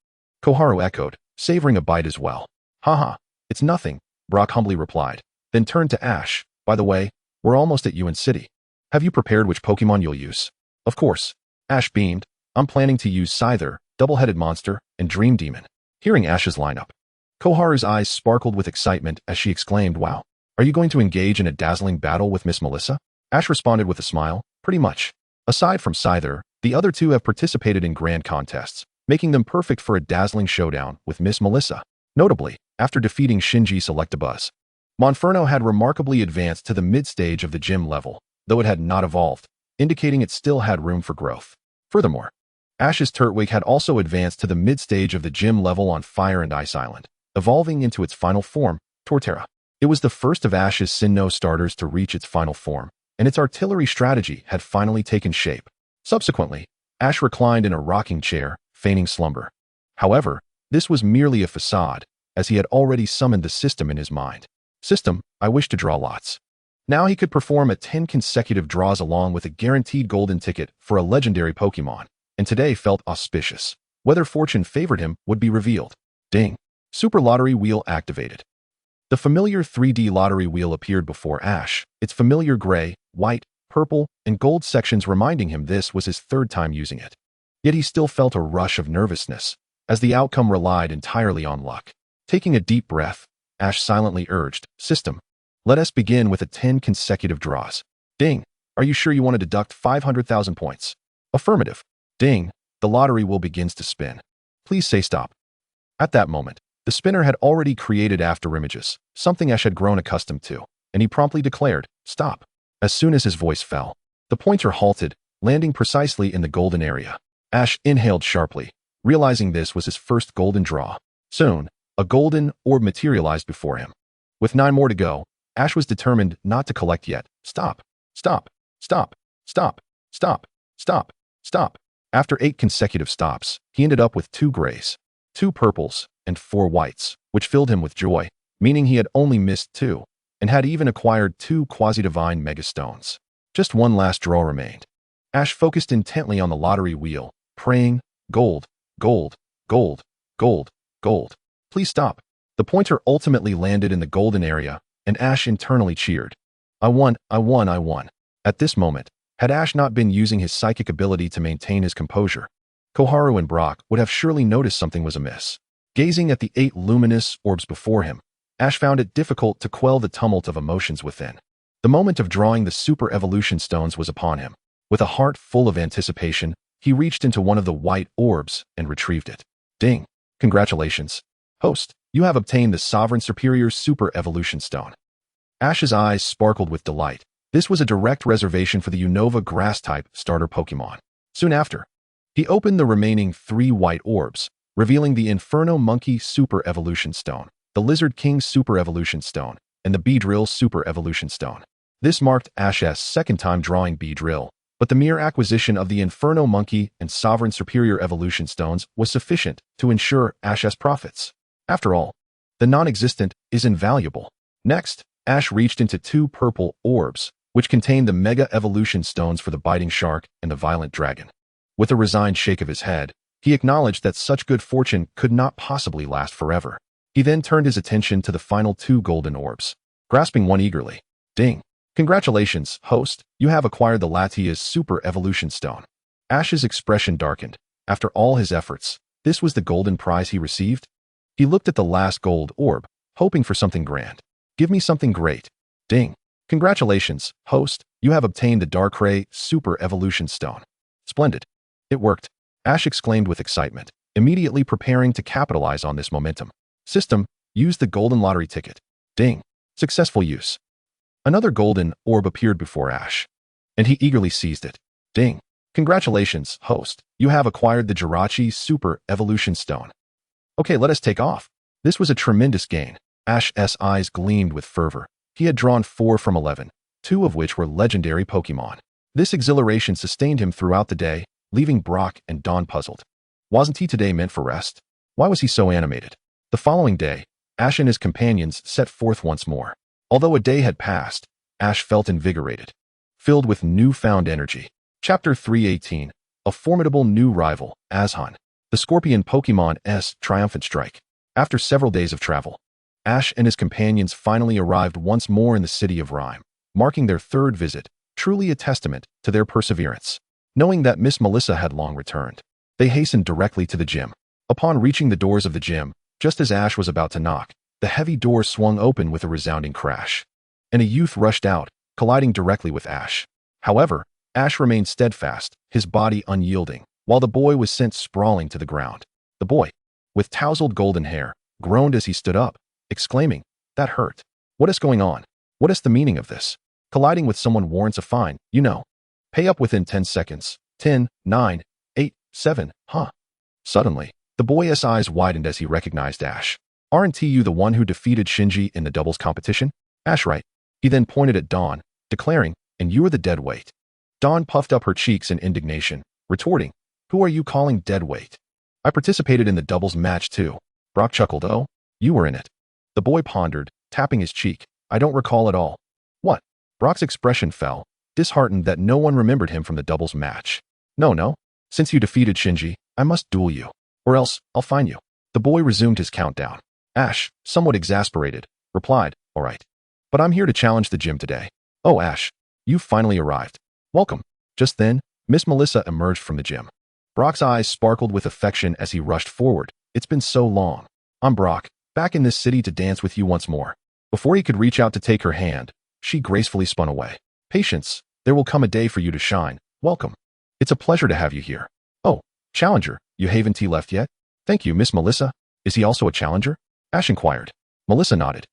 Koharu echoed, savoring a bite as well. Haha, it's nothing, Brock humbly replied, then turned to Ash. By the way, we're almost at Hoenn City. Have you prepared which Pokémon you'll use? Of course. Ash beamed. I'm planning to use Scyther, Double-Headed Monster, and Dream Demon. Hearing Ash's lineup, Koharu's eyes sparkled with excitement as she exclaimed, wow, are you going to engage in a dazzling battle with Miss Melissa? Ash responded with a smile, pretty much. Aside from Scyther, the other 2 have participated in grand contests, making them perfect for a dazzling showdown with Miss Melissa. Notably, after defeating Shinji Selectabuzz, Monferno had remarkably advanced to the mid-stage of the gym level, though it had not evolved, indicating it still had room for growth. Furthermore, Ash's Turtwig had also advanced to the mid-stage of the gym level on Fire and Ice Island, evolving into its final form, Torterra. It was the first of Ash's Sinnoh starters to reach its final form, and its artillery strategy had finally taken shape. Subsequently, Ash reclined in a rocking chair, feigning slumber. However, this was merely a facade, as he had already summoned the system in his mind. System, I wish to draw lots. Now he could perform 10 consecutive draws along with a guaranteed golden ticket for a legendary Pokémon, and today felt auspicious. Whether fortune favored him would be revealed. Ding. Super Lottery Wheel activated. The familiar 3D lottery wheel appeared before Ash, its familiar gray, white, purple, and gold sections reminding him this was his 3rd time using it. Yet he still felt a rush of nervousness, as the outcome relied entirely on luck. Taking a deep breath, Ash silently urged, System, let us begin with 10 consecutive draws. Ding. Are you sure you want to deduct 500,000 points? Affirmative. Ding. The lottery wheel begins to spin. Please say stop. At that moment, the spinner had already created afterimages, something Ash had grown accustomed to, and he promptly declared, stop. As soon as his voice fell, the pointer halted, landing precisely in the golden area. Ash inhaled sharply, realizing this was his first golden draw. Soon, a golden orb materialized before him. With 9 more to go, Ash was determined not to collect yet. Stop. Stop. Stop. Stop. Stop. Stop. Stop. After 8 consecutive stops, he ended up with 2 grays, 2 purples, and 4 whites, which filled him with joy, meaning he had only missed 2, and had even acquired 2 quasi-divine megastones. Just one last draw remained. Ash focused intently on the lottery wheel, praying, gold, gold, gold, gold, gold. Please stop. The pointer ultimately landed in the golden area, and Ash internally cheered. I won, I won, I won. At this moment, had Ash not been using his psychic ability to maintain his composure, Koharu and Brock would have surely noticed something was amiss. Gazing at the 8 luminous orbs before him, Ash found it difficult to quell the tumult of emotions within. The moment of drawing the Super Evolution Stones was upon him. With a heart full of anticipation, he reached into one of the white orbs and retrieved it. Ding! Congratulations. Host, you have obtained the Sovereign Superior Super Evolution Stone. Ash's eyes sparkled with delight. This was a direct reservation for the Unova Grass-type starter Pokémon. Soon after, he opened the remaining 3 white orbs, revealing the Inferno Monkey Super Evolution Stone, the Lizard King Super Evolution Stone, and the Beedrill Super Evolution Stone. This marked Ash's 2nd time drawing Beedrill, but the mere acquisition of the Inferno Monkey and Sovereign Superior Evolution Stones was sufficient to ensure Ash's profits. After all, the non-existent is invaluable. Next, Ash reached into 2 purple orbs, which contained the Mega Evolution Stones for the Biting Shark and the Violent Dragon. With a resigned shake of his head, he acknowledged that such good fortune could not possibly last forever. He then turned his attention to the final 2 golden orbs, grasping one eagerly. Ding! Congratulations, host, you have acquired the Latia's Super Evolution Stone. Ash's expression darkened. After all his efforts, this was the golden prize he received? He looked at the last gold orb, hoping for something grand. Give me something great. Ding! Congratulations, host, you have obtained the Darkrai Super Evolution Stone. Splendid. It worked, Ash exclaimed with excitement, immediately preparing to capitalize on this momentum. System, use the golden lottery ticket. Ding! Successful use. Another golden orb appeared before Ash, and he eagerly seized it. Ding! Congratulations, host, you have acquired the Jirachi Super Evolution Stone. Okay, let us take off. This was a tremendous gain. Ash's eyes gleamed with fervor. He had drawn 4 from 11, 2 of which were legendary Pokémon. This exhilaration sustained him throughout the day, leaving Brock and Dawn puzzled. Wasn't he today meant for rest? Why was he so animated? The following day, Ash and his companions set forth once more. Although a day had passed, Ash felt invigorated, filled with newfound energy. Chapter 318, a formidable new rival, Hoenn. The Scorpion Pokémon's triumphant strike. After several days of travel, Ash and his companions finally arrived once more in the city of Rime, marking their 3rd visit, truly a testament to their perseverance. Knowing that Miss Melissa had long returned, they hastened directly to the gym. Upon reaching the doors of the gym, just as Ash was about to knock, the heavy door swung open with a resounding crash, and a youth rushed out, colliding directly with Ash. However, Ash remained steadfast, his body unyielding, while the boy was sent sprawling to the ground. The boy, with tousled golden hair, groaned as he stood up, exclaiming, "That hurt. What is going on? What is the meaning of this? Colliding with someone warrants a fine, you know. Pay up within 10 seconds. 10, 9, 8, 7, huh?" Suddenly, the boy's eyes widened as he recognized Ash. "Aren't you the one who defeated Shinji in the doubles competition?" "Ash, right." He then pointed at Dawn, declaring, "And you are the dead weight." Dawn puffed up her cheeks in indignation, retorting, "Who are you calling dead weight? I participated in the doubles match too." Brock chuckled, "Oh, you were in it." The boy pondered, tapping his cheek. "I don't recall at all." "What?" Brock's expression fell, disheartened that no one remembered him from the doubles match. No. Since you defeated Shinji, I must duel you. Or else, I'll fine you." The boy resumed his countdown. Ash, somewhat exasperated, replied, "All right. But I'm here to challenge the gym today." "Oh, Ash, you've finally arrived. Welcome." Just then, Miss Melissa emerged from the gym. Brock's eyes sparkled with affection as he rushed forward. "It's been so long. I'm Brock, back in this city to dance with you once more." Before he could reach out to take her hand, she gracefully spun away. "Patience, there will come a day for you to shine. Welcome. It's a pleasure to have you here." "Oh, challenger, you haven't left yet?" "Thank you, Miss Melissa. Is he also a challenger?" Ash inquired. Melissa nodded.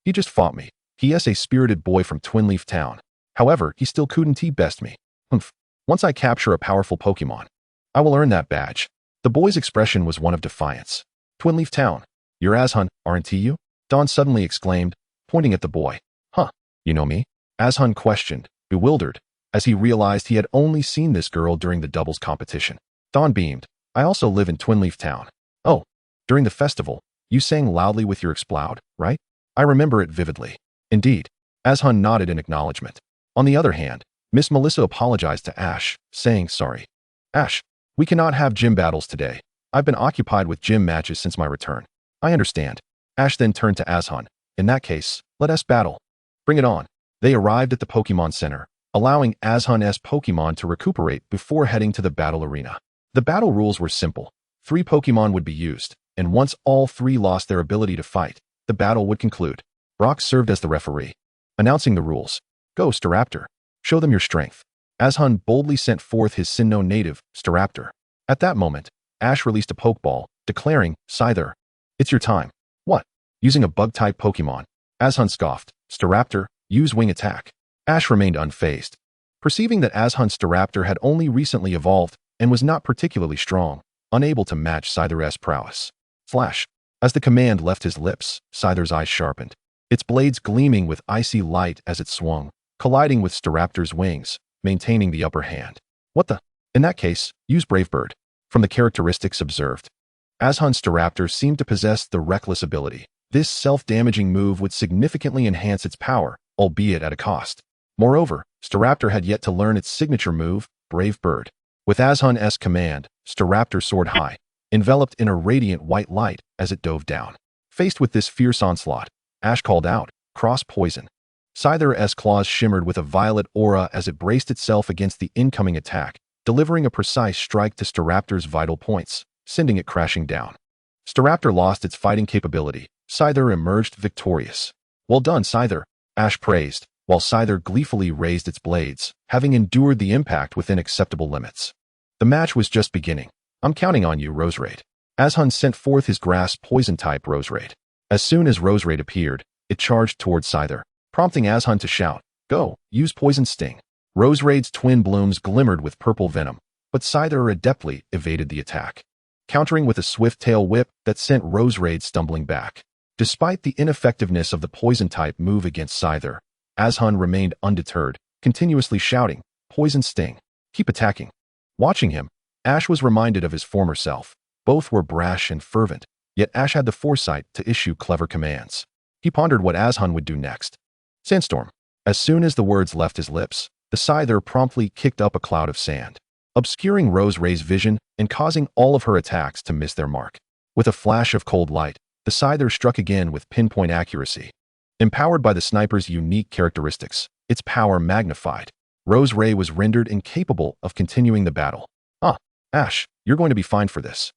"He just fought me. He is a spirited boy from Twinleaf Town. However, he still couldn't best me. Humph. Once I capture a powerful Pokemon, I will earn that badge." The boy's expression was one of defiance. "Twinleaf Town. You're Hoenn, aren't you?" Dawn suddenly exclaimed, pointing at the boy. "Huh, you know me?" Hoenn questioned, bewildered, as he realized he had only seen this girl during the doubles competition. Dawn beamed. "I also live in Twinleaf Town." "Oh, during the festival, you sang loudly with your explode, right? I remember it vividly." "Indeed." Hoenn nodded in acknowledgement. On the other hand, Miss Melissa apologized to Ash, saying, "Sorry. Ash, we cannot have gym battles today. I've been occupied with gym matches since my return." "I understand." Ash then turned to Hoenn. "In that case, let us battle. Bring it on." They arrived at the Pokemon Center, allowing Hoenn's Pokemon to recuperate before heading to the battle arena. The battle rules were simple. 3 Pokemon would be used, and once all 3 lost their ability to fight, the battle would conclude. Brock served as the referee, announcing the rules. "Go, Staraptor. Show them your strength." Hoenn boldly sent forth his Sinnoh native, Staraptor. At that moment, Ash released a Pokeball, declaring, "Scyther, it's your time." "What? Using a bug-type Pokemon?" Hoenn scoffed. "Staraptor, use wing attack." Ash remained unfazed. Perceiving that Hoenn's Staraptor had only recently evolved and was not particularly strong, unable to match Scyther's prowess. Flash. As the command left his lips, Scyther's eyes sharpened, its blades gleaming with icy light as it swung, colliding with Staraptor's wings, maintaining the upper hand. "What the?" "In that case, use Brave Bird." From the characteristics observed, Hoenn's Staraptor seemed to possess the reckless ability. This self-damaging move would significantly enhance its power, albeit at a cost. Moreover, Staraptor had yet to learn its signature move, Brave Bird. With Ashunn's command, Staraptor soared high, enveloped in a radiant white light as it dove down. Faced with this fierce onslaught, Ash called out, "Cross poison." Scyther's claws shimmered with a violet aura as it braced itself against the incoming attack, delivering a precise strike to Staraptor's vital points, sending it crashing down. Staraptor lost its fighting capability. Scyther emerged victorious. "Well done, Scyther," Ash praised, while Scyther gleefully raised its blades, having endured the impact within acceptable limits. The match was just beginning. "I'm counting on you, Roserade." Ashuenn sent forth his grass poison-type Roserade. As soon as Roserade appeared, it charged towards Scyther, prompting Ashuenn to shout, "Go, use Poison Sting." Roserade's twin blooms glimmered with purple venom, but Scyther adeptly evaded the attack, countering with a swift tail whip that sent Roserade stumbling back. Despite the ineffectiveness of the poison-type move against Scyther, Ashuenn remained undeterred, continuously shouting, "Poison Sting. Keep attacking." Watching him, Ash was reminded of his former self. Both were brash and fervent, yet Ash had the foresight to issue clever commands. He pondered what Ashuenn would do next. Sandstorm. As soon as the words left his lips, the Scyther promptly kicked up a cloud of sand, obscuring Roserade's vision and causing all of her attacks to miss their mark. With a flash of cold light, the Scyther struck again with pinpoint accuracy. Empowered by the sniper's unique characteristics, its power magnified. Roserade was rendered incapable of continuing the battle. Ash, you're going to be fined for this."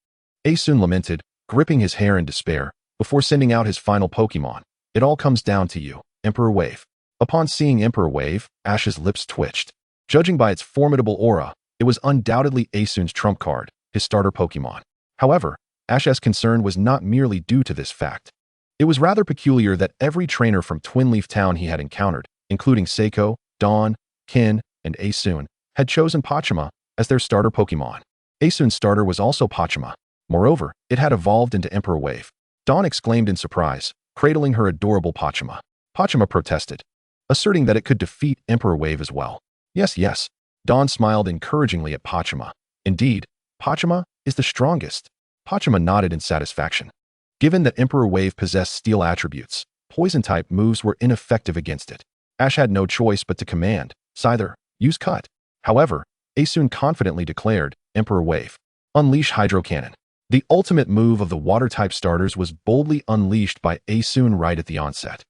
Icefire lamented, gripping his hair in despair, before sending out his final Pokémon. "It all comes down to you, Emperor Wave." Upon seeing Emperor Wave, Ash's lips twitched. Judging by its formidable aura, it was undoubtedly Icifire's trump card, his starter Pokémon. However, Ash's concern was not merely due to this fact. It was rather peculiar that every trainer from Twinleaf Town he had encountered, including Seiko, Dawn, Ken, and Icefire, had chosen Pachima as their starter Pokémon. Icifire's starter was also Pachima. Moreover, it had evolved into Emperor Wave. Dawn exclaimed in surprise, cradling her adorable Pachima. Pachima protested, asserting that it could defeat Emperor Wave as well. Yes. Dawn smiled encouragingly at Pachima. "Indeed, Pachima is the strongest." Pachima nodded in satisfaction. Given that Emperor Wave possessed steel attributes, poison-type moves were ineffective against it. Ash had no choice but to command, "Scyther, use Cut." However, Icefire confidently declared, "Emperor Wave, unleash Hydro Cannon." The ultimate move of the water-type starters was boldly unleashed by Icefire right at the onset.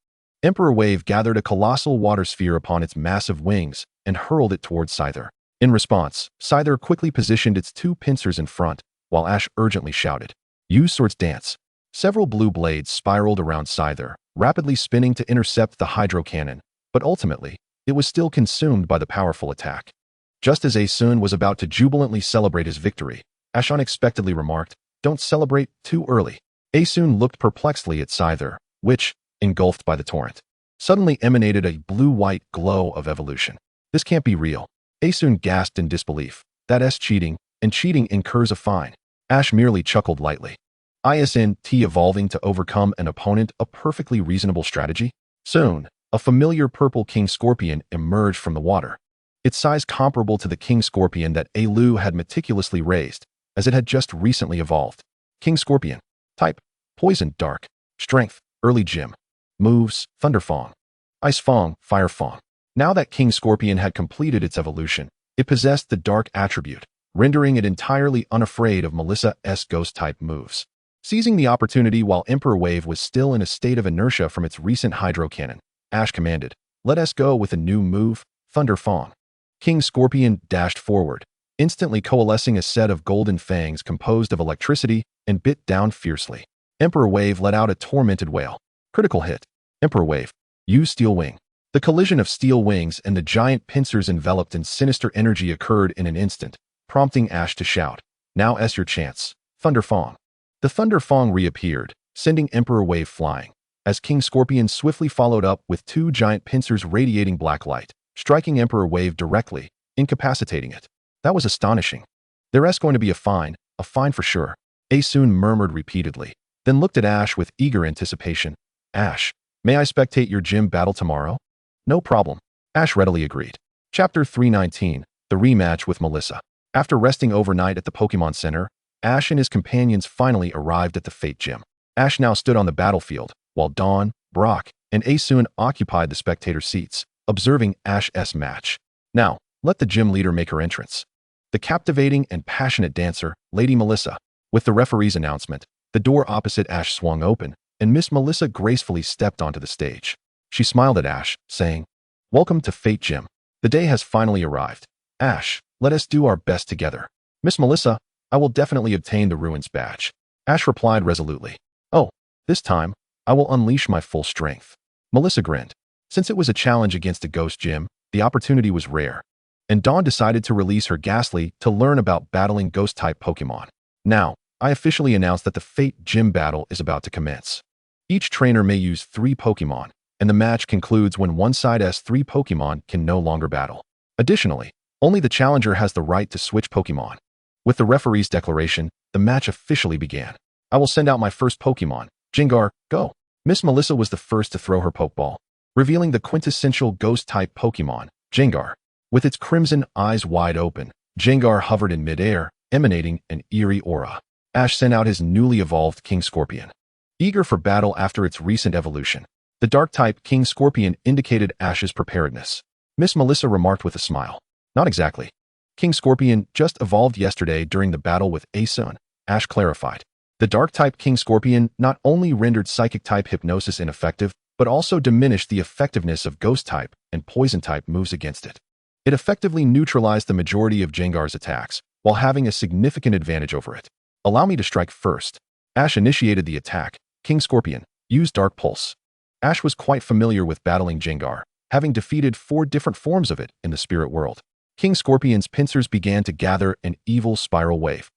Emperor Wave gathered a colossal water sphere upon its massive wings and hurled it towards Scyther. In response, Scyther quickly positioned its two pincers in front, while Ash urgently shouted, "Use Swords Dance." Several blue blades spiraled around Scyther, rapidly spinning to intercept the Hydro Cannon, but ultimately, it was still consumed by the powerful attack. Just as Icefire was about to jubilantly celebrate his victory, Ash unexpectedly remarked, "Don't celebrate too early." Icefire looked perplexedly at Scyther, which, engulfed by the torrent, suddenly emanated a blue-white glow of evolution. "This can't be real." Icefire gasped in disbelief. "That's cheating, and cheating incurs a fine." Ash merely chuckled lightly. Isn't evolving to overcome an opponent a perfectly reasonable strategy? Soon, a familiar purple king scorpion emerged from the water. Its size comparable to the king scorpion that Alu had meticulously raised, as it had just recently evolved. King Scorpion. Type: Poison, Dark. Strength: Early Gym. Moves: Thunderfang. Ice Fang, Fire Fang. Now that King Scorpion had completed its evolution, it possessed the Dark attribute, rendering it entirely unafraid of Melissa's Ghost-type moves. Seizing the opportunity while Emperor Wave was still in a state of inertia from its recent Hydro Cannon, Ash commanded, "Let us go with a new move, Thunderfang." King Scorpion dashed forward, instantly coalescing a set of golden fangs composed of electricity and bit down fiercely. Emperor Wave let out a tormented wail. Critical hit. Emperor Wave. Use Steel Wing. The collision of steel wings and the giant pincers enveloped in sinister energy occurred in an instant, prompting Ash to shout, "Now's your chance, Thunderfang." The Thunderfang reappeared, sending Emperor Wave flying, as King Scorpion swiftly followed up with two giant pincers radiating black light, striking Emperor Wave directly, incapacitating it. That was astonishing. "There's going to be a fine for sure," Icefire murmured repeatedly, then looked at Ash with eager anticipation. "Ash, may I spectate your gym battle tomorrow?" "No problem." Ash readily agreed. Chapter 319, The Rematch with Melissa. After resting overnight at the Pokémon Center, Ash and his companions finally arrived at the Fate Gym. Ash now stood on the battlefield, while Dawn, Brock, and Icefire occupied the spectator seats, observing Ash's match. "Now, let the gym leader make her entrance." the captivating and passionate dancer, Lady Melissa. With the referee's announcement, the door opposite Ash swung open, and Miss Melissa gracefully stepped onto the stage. She smiled at Ash, saying, "Welcome to Fate Gym. The day has finally arrived. Ash, let us do our best together." "Miss Melissa, I will definitely obtain the Ruins badge," Ash replied resolutely. "Oh, this time, I will unleash my full strength." Melissa grinned. Since it was a challenge against a ghost gym, the opportunity was rare, and Dawn decided to release her Ghastly to learn about battling ghost-type Pokémon. "Now, I officially announce that the Fate Gym battle is about to commence. Each trainer may use 3 Pokémon, and the match concludes when one side's 3 Pokémon can no longer battle. Additionally, only the challenger has the right to switch Pokémon." With the referee's declaration, the match officially began. "I will send out my first Pokémon. Gengar, go." Miss Melissa was the first to throw her Pokeball, revealing the quintessential ghost-type Pokémon, Gengar. With its crimson eyes wide open, Gengar hovered in midair, emanating an eerie aura. Ash sent out his newly evolved King Scorpion. Eager for battle after its recent evolution, the Dark-type King Scorpion indicated Ash's preparedness. Miss Melissa remarked with a smile. "Not exactly. King Scorpion just evolved yesterday during the battle with Hoenn," Ash clarified. The Dark-type King Scorpion not only rendered Psychic-type Hypnosis ineffective, but also diminished the effectiveness of Ghost-type and Poison-type moves against it. It effectively neutralized the majority of Gengar's attacks, while having a significant advantage over it. "Allow me to strike first." Ash initiated the attack. King Scorpion, use Dark Pulse. Ash was quite familiar with battling Gengar, having defeated 4 different forms of it in the spirit world. King Scorpion's pincers began to gather an evil spiral wave,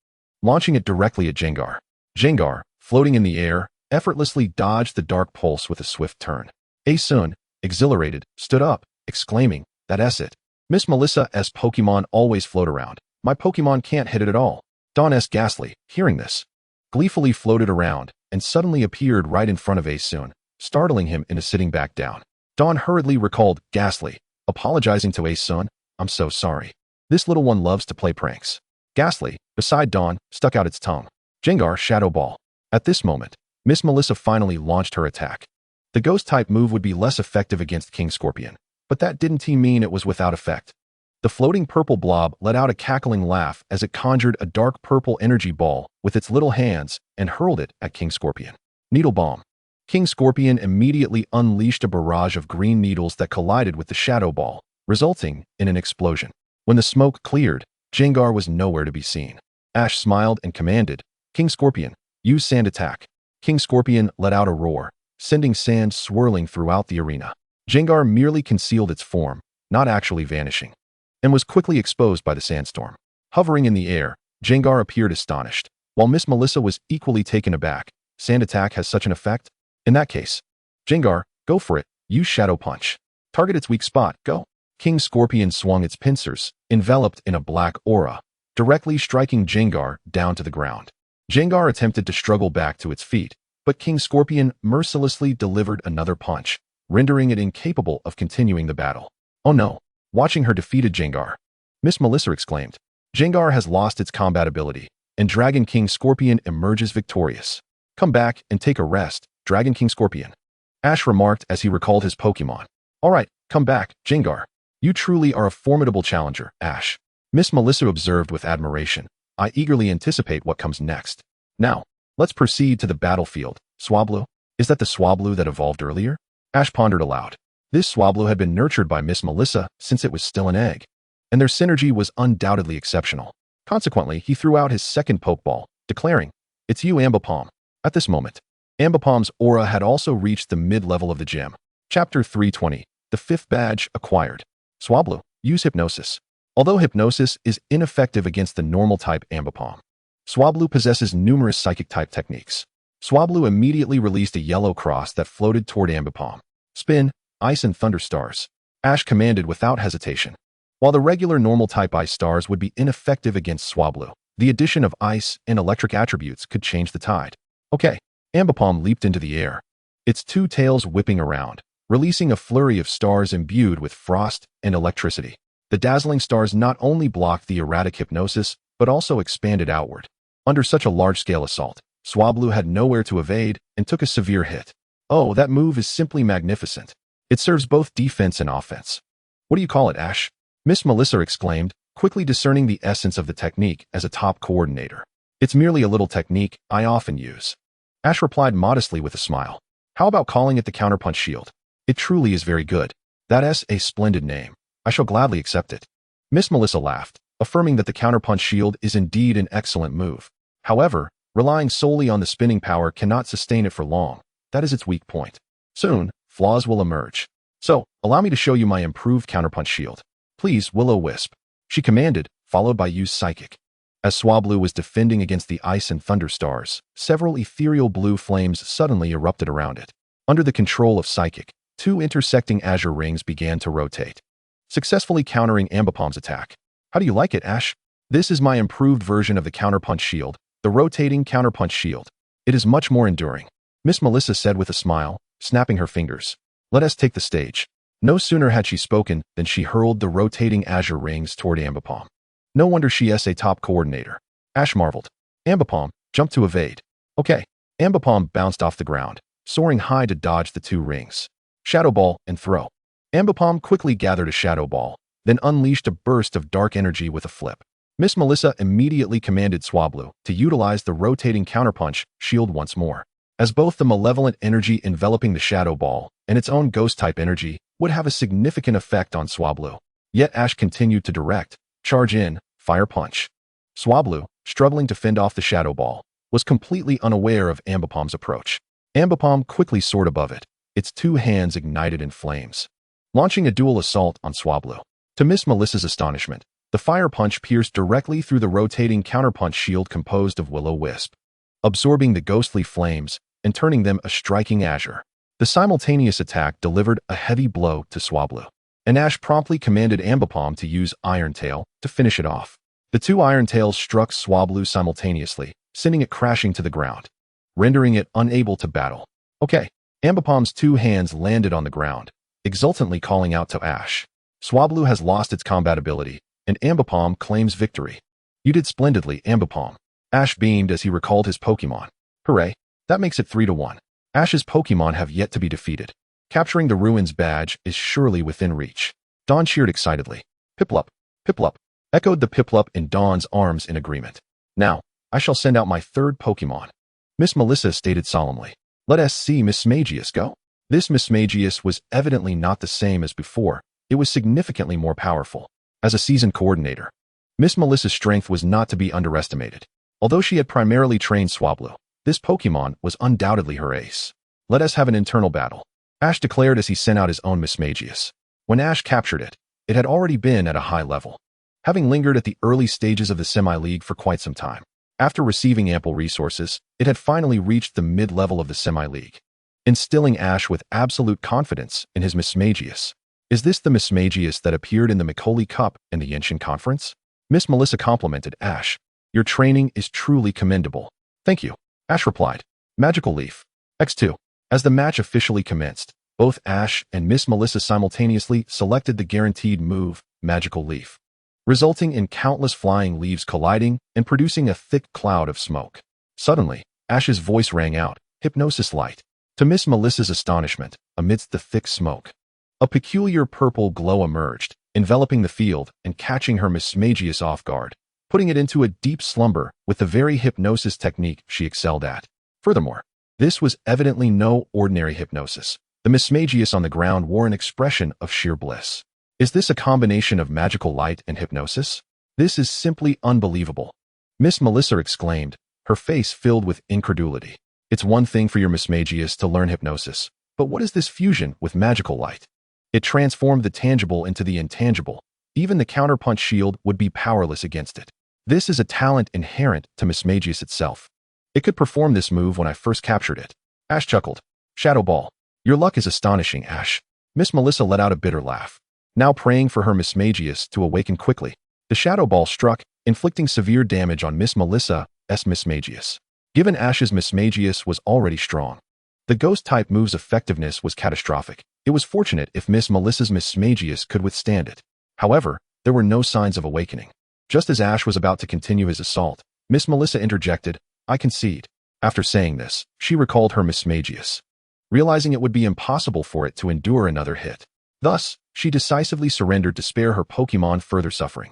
launching it directly at Gengar. Gengar, floating in the air, effortlessly dodged the Dark Pulse with a swift turn. Hoenn, exhilarated, stood up, exclaiming, "That's it. Miss Melissa's Pokémon always float around. My Pokémon can't hit it at all." Dawn's Ghastly, hearing this, gleefully floated around and suddenly appeared right in front of Hoenn, startling him into sitting back down. Dawn hurriedly recalled Ghastly, apologizing to Hoenn, "I'm so sorry. This little one loves to play pranks." Ghastly, beside Dawn, stuck out its tongue. Gengar Shadow Ball. At this moment, Miss Melissa finally launched her attack. The Ghost-type move would be less effective against King Scorpion, but that didn't mean it was without effect. The floating purple blob let out a cackling laugh as it conjured a dark purple energy ball with its little hands and hurled it at King Scorpion. Needle Bomb. King Scorpion immediately unleashed a barrage of green needles that collided with the Shadow Ball, resulting in an explosion. When the smoke cleared, Gengar was nowhere to be seen. Ash smiled and commanded, "King Scorpion, use Sand Attack." King Scorpion let out a roar, sending sand swirling throughout the arena. Gengar merely concealed its form, not actually vanishing, and was quickly exposed by the sandstorm. Hovering in the air, Gengar appeared astonished. While Miss Melissa was equally taken aback, Sand Attack has such an effect? In that case, Gengar, go for it, use Shadow Punch. Target its weak spot, go. King Scorpion swung its pincers, enveloped in a black aura, directly striking Gengar down to the ground. Gengar attempted to struggle back to its feet, but King Scorpion mercilessly delivered another punch, rendering it incapable of continuing the battle. "Oh no." Watching her defeated Gengar, Miss Melissa exclaimed, "Gengar has lost its combat ability, and Dragon King Scorpion emerges victorious. Come back and take a rest, Dragon King Scorpion." Ash remarked as he recalled his Pokémon. "All right, come back, Gengar. You truly are a formidable challenger, Ash." Miss Melissa observed with admiration. "I eagerly anticipate what comes next. Now, let's proceed to the battlefield. Swablu? Is that the Swablu that evolved earlier?" Ash pondered aloud. This Swablu had been nurtured by Miss Melissa since it was still an egg, and their synergy was undoubtedly exceptional. Consequently, he threw out his second Pokeball, declaring, "It's you, Ambipom." At this moment, Ambipom's aura had also reached the mid-level of the gym. Chapter 320, the 5th badge acquired. Swablu, use Hypnosis. Although Hypnosis is ineffective against the normal-type Ambipom, Swablu possesses numerous Psychic-type techniques. Swablu immediately released a yellow cross that floated toward Ambipom. "Spin, Ice and Thunder Stars." Ash commanded without hesitation. While the regular normal-type Ice Stars would be ineffective against Swablu, the addition of Ice and Electric attributes could change the tide. Okay, Ambipom leaped into the air, its 2 tails whipping around, releasing a flurry of stars imbued with frost and electricity. The dazzling stars not only blocked the erratic Hypnosis, but also expanded outward. Under such a large-scale assault, Swablu had nowhere to evade and took a severe hit. "Oh, that move is simply magnificent. It serves both defense and offense." "What do you call it, Ash?" Miss Melissa exclaimed, quickly discerning the essence of the technique as a top coordinator. It's merely a little technique I often use. Ash replied modestly with a smile. How about calling it the counterpunch shield? It truly is very good. That's a splendid name. I shall gladly accept it. Miss Melissa laughed, affirming that the counterpunch shield is indeed an excellent move. However, relying solely on the spinning power cannot sustain it for long. That is its weak point. Soon, flaws will emerge. So, allow me to show you my improved counterpunch shield. Please, Will-O-Wisp, she commanded, followed by Use Psychic. As Swablu was defending against the ice and thunder stars, several ethereal blue flames suddenly erupted around it. Under the control of Psychic, 2 intersecting azure rings began to rotate, successfully countering Ambipom's attack. How do you like it, Ash? This is my improved version of the counterpunch shield, the rotating counterpunch shield. It is much more enduring, Miss Melissa said with a smile, snapping her fingers. Let us take the stage. No sooner had she spoken than she hurled the rotating azure rings toward Ambipom. No wonder she is a top coordinator. Ash marveled. Ambipom jumped to evade. Okay. Ambipom bounced off the ground, soaring high to dodge the 2 rings. Shadow Ball and throw. Ambipom quickly gathered a Shadow Ball, then unleashed a burst of dark energy with a flip. Miss Melissa immediately commanded Swablu to utilize the rotating counterpunch shield once more, as both the malevolent energy enveloping the Shadow Ball and its own ghost-type energy would have a significant effect on Swablu. Yet Ash continued to direct, charge in, fire punch. Swablu, struggling to fend off the Shadow Ball, was completely unaware of Ambipom's approach. Ambipom quickly soared above it, its 2 hands ignited in flames, launching a dual assault on Swablu. To Miss Melissa's astonishment, the fire punch pierced directly through the rotating counterpunch shield composed of Will-O-Wisp, absorbing the ghostly flames and turning them a striking azure. The simultaneous attack delivered a heavy blow to Swablu, and Ash promptly commanded Ambipom to use Iron Tail to finish it off. The 2 Iron Tails struck Swablu simultaneously, sending it crashing to the ground, rendering it unable to battle. Okay. Ambipom's 2 hands landed on the ground, exultantly calling out to Ash. Swablu has lost its combat ability, and Ambipom claims victory. You did splendidly, Ambipom. Ash beamed as he recalled his Pokémon. Hooray. That makes it 3-1. Ash's Pokémon have yet to be defeated. Capturing the Ruins badge is surely within reach. Dawn cheered excitedly. Piplup, Piplup, echoed the Piplup in Dawn's arms in agreement. Now, I shall send out my 3rd Pokémon. Miss Melissa stated solemnly. Let us see Miss Magius go. This Miss Magius was evidently not the same as before. It was significantly more powerful. As a seasoned coordinator, Miss Melissa's strength was not to be underestimated. Although she had primarily trained Swablu, this Pokémon was undoubtedly her ace. Let us have an internal battle, Ash declared as he sent out his own Miss Magius. When Ash captured it, it had already been at a high level, having lingered at the early stages of the Semi-League for quite some time. After receiving ample resources, it had finally reached the mid-level of the Semi-League, instilling Ash with absolute confidence in his Miss Magius. Is this the Miss Magius that appeared in the Macaulay Cup and the Yenshin Conference? Miss Melissa complimented Ash. Your training is truly commendable. Thank you, Ash replied. Magical Leaf. X2. As the match officially commenced, both Ash and Miss Melissa simultaneously selected the guaranteed move, Magical Leaf, resulting in countless flying leaves colliding and producing a thick cloud of smoke. Suddenly, Ash's voice rang out, Hypnosis Light. To Miss Melissa's astonishment, amidst the thick smoke, a peculiar purple glow emerged, enveloping the field and catching her Miss Magius off guard, putting it into a deep slumber with the very hypnosis technique she excelled at. Furthermore, this was evidently no ordinary hypnosis. The Miss Magius on the ground wore an expression of sheer bliss. Is this a combination of magical light and hypnosis? This is simply unbelievable, Miss Melissa exclaimed, her face filled with incredulity. It's one thing for your Miss Magius to learn hypnosis, but what is this fusion with magical light? It transformed the tangible into the intangible. Even the counterpunch shield would be powerless against it. This is a talent inherent to Miss Magius itself. It could perform this move when I first captured it. Ash chuckled. Shadow Ball. Your luck is astonishing, Ash. Miss Melissa let out a bitter laugh, now praying for her Miss Magius to awaken quickly. The Shadow Ball struck, inflicting severe damage on Miss Melissa's Miss Magius. Given Ash's Miss Magius was already strong, the ghost-type move's effectiveness was catastrophic. It was fortunate if Miss Melissa's Miss Magius could withstand it. However, there were no signs of awakening. Just as Ash was about to continue his assault, Miss Melissa interjected, I concede. After saying this, she recalled her Miss Magius, realizing it would be impossible for it to endure another hit. Thus, she decisively surrendered to spare her Pokémon further suffering.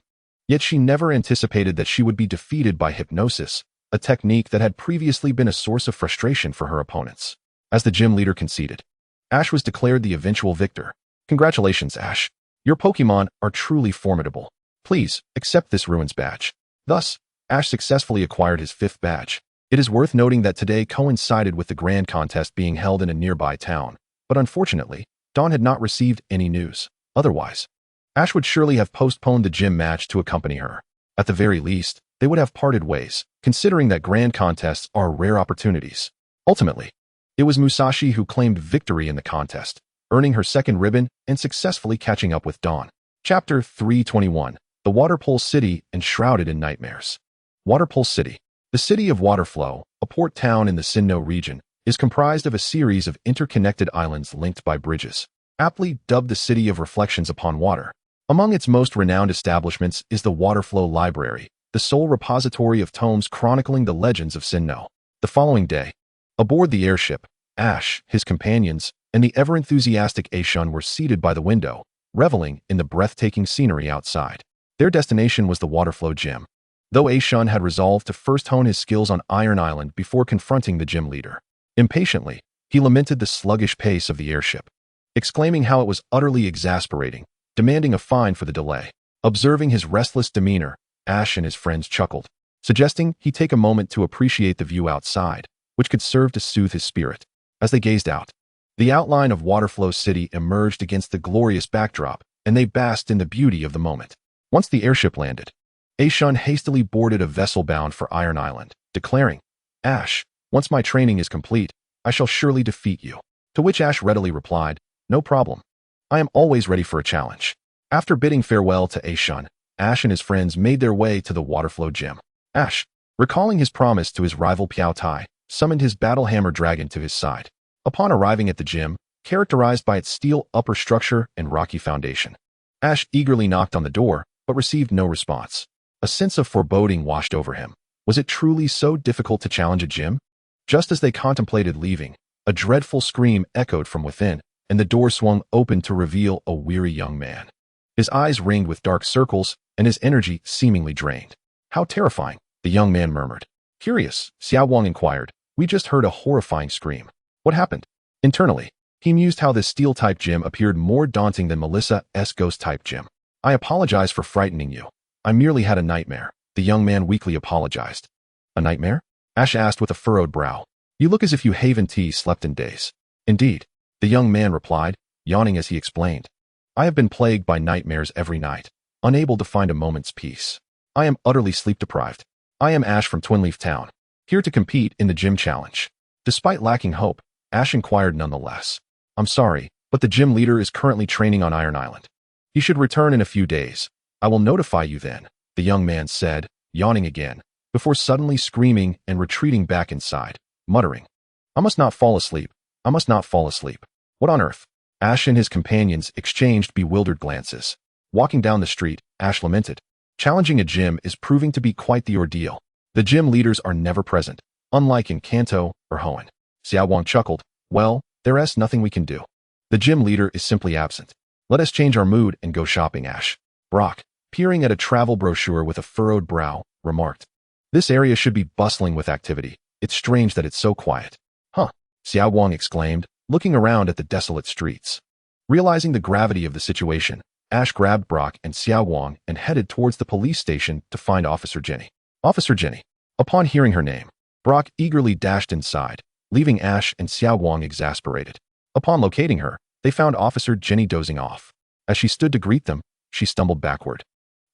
Yet she never anticipated that she would be defeated by hypnosis, a technique that had previously been a source of frustration for her opponents. As the gym leader conceded, Ash was declared the eventual victor. Congratulations, Ash. Your Pokémon are truly formidable. Please, accept this Ruins badge. Thus, Ash successfully acquired his 5th badge. It is worth noting that today coincided with the grand contest being held in a nearby town, but unfortunately, Dawn had not received any news. Otherwise, Ash would surely have postponed the gym match to accompany her. At the very least, they would have parted ways, considering that grand contests are rare opportunities. Ultimately, it was Musashi who claimed victory in the contest, earning her 2nd ribbon and successfully catching up with Dawn. Chapter 321. The Waterpole City Enshrouded in Nightmares. Waterpole City. The city of Waterflow, a port town in the Sinnoh region, is comprised of a series of interconnected islands linked by bridges, aptly dubbed the City of Reflections upon Water. Among its most renowned establishments is the Waterflow Library, the sole repository of tomes chronicling the legends of Sinnoh. The following day, aboard the airship, Ash, his companions, and the ever-enthusiastic Hoenn were seated by the window, reveling in the breathtaking scenery outside. Their destination was the Waterflow Gym, though Hoenn had resolved to first hone his skills on Iron Island before confronting the gym leader. Impatiently, he lamented the sluggish pace of the airship, exclaiming how it was utterly exasperating, demanding a fine for the delay. Observing his restless demeanor, Ash and his friends chuckled, suggesting he take a moment to appreciate the view outside, which could serve to soothe his spirit. As they gazed out, the outline of Waterflow City emerged against the glorious backdrop, and they basked in the beauty of the moment. Once the airship landed, Hoenn hastily boarded a vessel bound for Iron Island, declaring, "Ash, once my training is complete, I shall surely defeat you." To which Ash readily replied, "No problem. I am always ready for a challenge." After bidding farewell to Hoenn, Ash and his friends made their way to the Waterflow Gym. Ash, recalling his promise to his rival Piao Tai, summoned his battle hammer dragon to his side. Upon arriving at the gym, characterized by its steel upper structure and rocky foundation, Ash eagerly knocked on the door, but received no response. A sense of foreboding washed over him. Was it truly so difficult to challenge a gym? Just as they contemplated leaving, a dreadful scream echoed from within, and the door swung open to reveal a weary young man. His eyes ringed with dark circles, and his energy seemingly drained. "How terrifying," the young man murmured. Curious, Xiao Wang inquired, "We just heard a horrifying scream. What happened?" Internally, he mused how this steel-type gym appeared more daunting than Melissa's ghost-type gym. "I apologize for frightening you. I merely had a nightmare," the young man weakly apologized. "A nightmare?" Ash asked with a furrowed brow. "You look as if you haven't slept in days." "Indeed," the young man replied, yawning as he explained. "I have been plagued by nightmares every night, unable to find a moment's peace. I am utterly sleep-deprived. I am Ash from Twinleaf Town, here to compete in the gym challenge." Despite lacking hope, Ash inquired nonetheless. "I'm sorry, but the gym leader is currently training on Iron Island. He should return in a few days. I will notify you then," the young man said, yawning again, before suddenly screaming and retreating back inside, muttering, "I must not fall asleep. I must not fall asleep. What on earth?" Ash and his companions exchanged bewildered glances. Walking down the street, Ash lamented, "Challenging a gym is proving to be quite the ordeal. The gym leaders are never present, unlike in Kanto or Hoenn." Xiao Wang chuckled, "Well, there's nothing we can do. The gym leader is simply absent. Let us change our mood and go shopping, Ash." Brock, peering at a travel brochure with a furrowed brow, remarked, "This area should be bustling with activity. It's strange that it's so quiet." "Huh," Xiao Wang exclaimed, looking around at the desolate streets. Realizing the gravity of the situation, Ash grabbed Brock and Xiao Wang and headed towards the police station to find Officer Jenny. Officer Jenny. Upon hearing her name, Brock eagerly dashed inside, leaving Ash and Xiao Wang exasperated. Upon locating her, they found Officer Jenny dozing off. As she stood to greet them, she stumbled backward,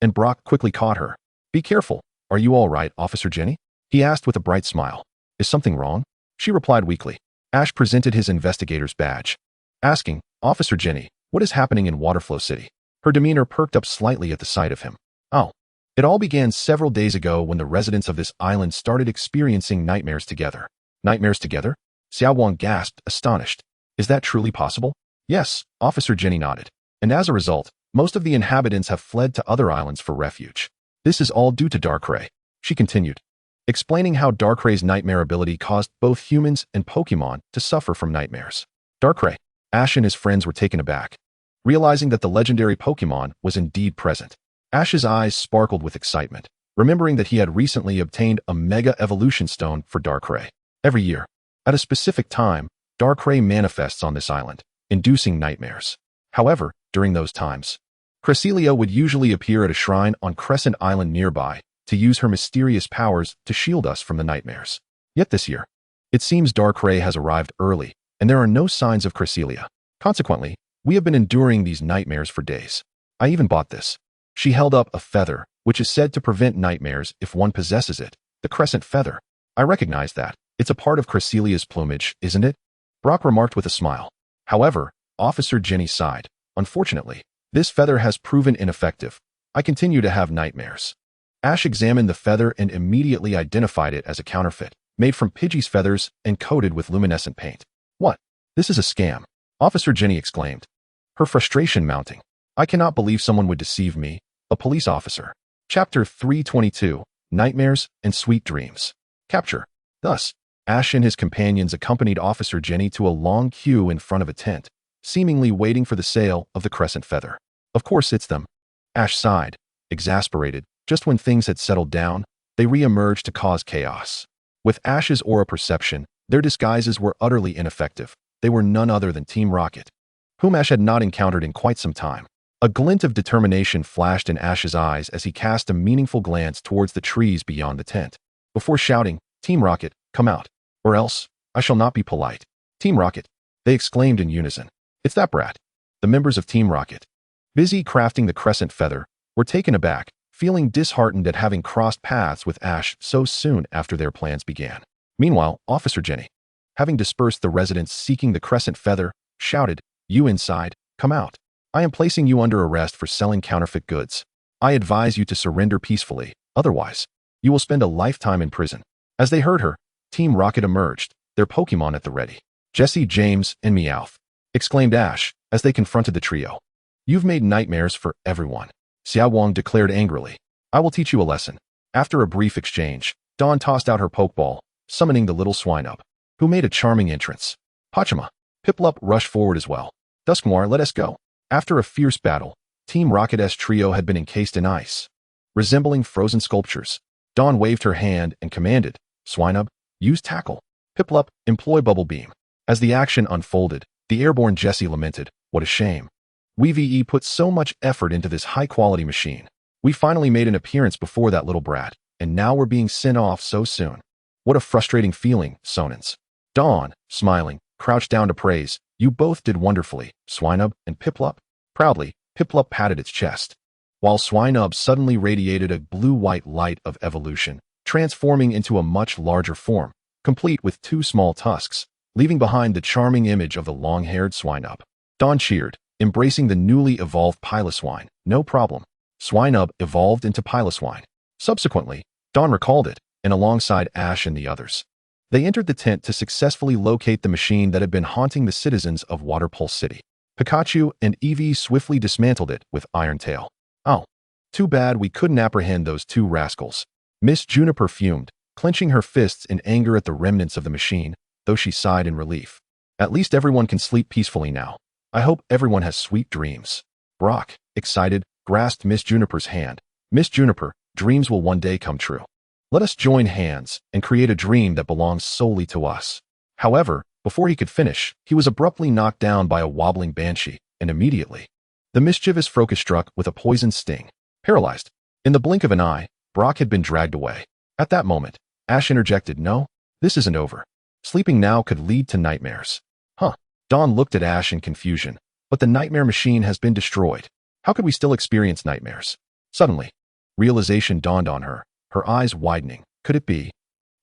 and Brock quickly caught her. "Be careful. Are you all right, Officer Jenny?" he asked with a bright smile. "Is something wrong?" She replied weakly. Ash presented his investigator's badge, asking, "Officer Jenny, what is happening in Waterflow City?" Her demeanor perked up slightly at the sight of him. "Oh, it all began several days ago when the residents of this island started experiencing nightmares together." "Nightmares together?" Xiao Wang gasped, astonished. "Is that truly possible?" "Yes," Officer Jenny nodded. "And as a result, most of the inhabitants have fled to other islands for refuge. This is all due to Darkrai," she continued, explaining how Darkrai's nightmare ability caused both humans and Pokémon to suffer from nightmares. Darkrai. Ash and his friends were taken aback, realizing that the legendary Pokémon was indeed present. Ash's eyes sparkled with excitement, remembering that he had recently obtained a Mega Evolution Stone for Darkrai. Every year, at a specific time, Darkrai manifests on this island, inducing nightmares. However, during those times, Cresselia would usually appear at a shrine on Crescent Island nearby to use her mysterious powers to shield us from the nightmares. Yet this year, it seems Darkrai has arrived early, and there are no signs of Cresselia. Consequently, we have been enduring these nightmares for days. I even bought this. She held up a feather, which is said to prevent nightmares if one possesses it, the crescent feather. I recognize that. It's a part of Cresselia's plumage, isn't it? Brock remarked with a smile. However, Officer Jenny sighed. Unfortunately, this feather has proven ineffective. I continue to have nightmares. Ash examined the feather and immediately identified it as a counterfeit, made from Pidgey's feathers and coated with luminescent paint. What? This is a scam, Officer Jenny exclaimed, her frustration mounting. I cannot believe someone would deceive me, a police officer. Chapter 322, Nightmares and Sweet Dreams. Capture. Thus, Ash and his companions accompanied Officer Jenny to a long queue in front of a tent, seemingly waiting for the sale of the crescent feather. Of course it's them. Ash sighed, exasperated. Just when things had settled down, they re-emerged to cause chaos. With Ash's aura perception, their disguises were utterly ineffective. They were none other than Team Rocket, whom Ash had not encountered in quite some time. A glint of determination flashed in Ash's eyes as he cast a meaningful glance towards the trees beyond the tent. Before shouting, Team Rocket, come out, or else I shall not be polite. Team Rocket, they exclaimed in unison. It's that brat. The members of Team Rocket, busy crafting the crescent feather, were taken aback, feeling disheartened at having crossed paths with Ash so soon after their plans began. Meanwhile, Officer Jenny, having dispersed the residents seeking the crescent feather, shouted, You inside, come out. I am placing you under arrest for selling counterfeit goods. I advise you to surrender peacefully, otherwise, you will spend a lifetime in prison. As they heard her, Team Rocket emerged, their Pokémon at the ready. Jesse, James, and Meowth, exclaimed Ash as they confronted the trio. You've made nightmares for everyone, Xiao Wang declared angrily. I will teach you a lesson. After a brief exchange, Dawn tossed out her Pokeball, summoning the little Swinub, who made a charming entrance. Pachima, Piplup rushed forward as well. Dusknoir, let us go. After a fierce battle, Team Rocket's trio had been encased in ice, resembling frozen sculptures. Dawn waved her hand and commanded, Swinub, use Tackle. Piplup, employ Bubble Beam. As the action unfolded, the airborne Jessie lamented, what a shame. We put so much effort into this high-quality machine. We finally made an appearance before that little brat, and now we're being sent off so soon. What a frustrating feeling, Sonans. Dawn, smiling, crouched down to praise, you both did wonderfully, Swinub and Piplup. Proudly, Piplup patted its chest, while Swinub suddenly radiated a blue-white light of evolution, transforming into a much larger form, complete with two small tusks, leaving behind the charming image of the long-haired Swinub. Dawn cheered, embracing the newly evolved Piloswine. No problem. Swinub evolved into Piloswine. Subsequently, Dawn recalled it, and alongside Ash and the others, they entered the tent to successfully locate the machine that had been haunting the citizens of Waterpulse City. Pikachu and Eevee swiftly dismantled it with Iron Tail. Oh, too bad we couldn't apprehend those two rascals. Miss Juniper fumed, clenching her fists in anger at the remnants of the machine, though she sighed in relief. At least everyone can sleep peacefully now. I hope everyone has sweet dreams. Brock, excited, grasped Miss Juniper's hand. Miss Juniper, dreams will one day come true. Let us join hands and create a dream that belongs solely to us. However, before he could finish, he was abruptly knocked down by a wobbling banshee, and immediately, the mischievous Froakie struck with a poisoned sting. Paralyzed. In the blink of an eye, Brock had been dragged away. At that moment, Ash interjected, No, this isn't over. Sleeping now could lead to nightmares. Huh. Dawn looked at Ash in confusion, but the nightmare machine has been destroyed. How could we still experience nightmares? Suddenly, realization dawned on her, her eyes widening. Could it be?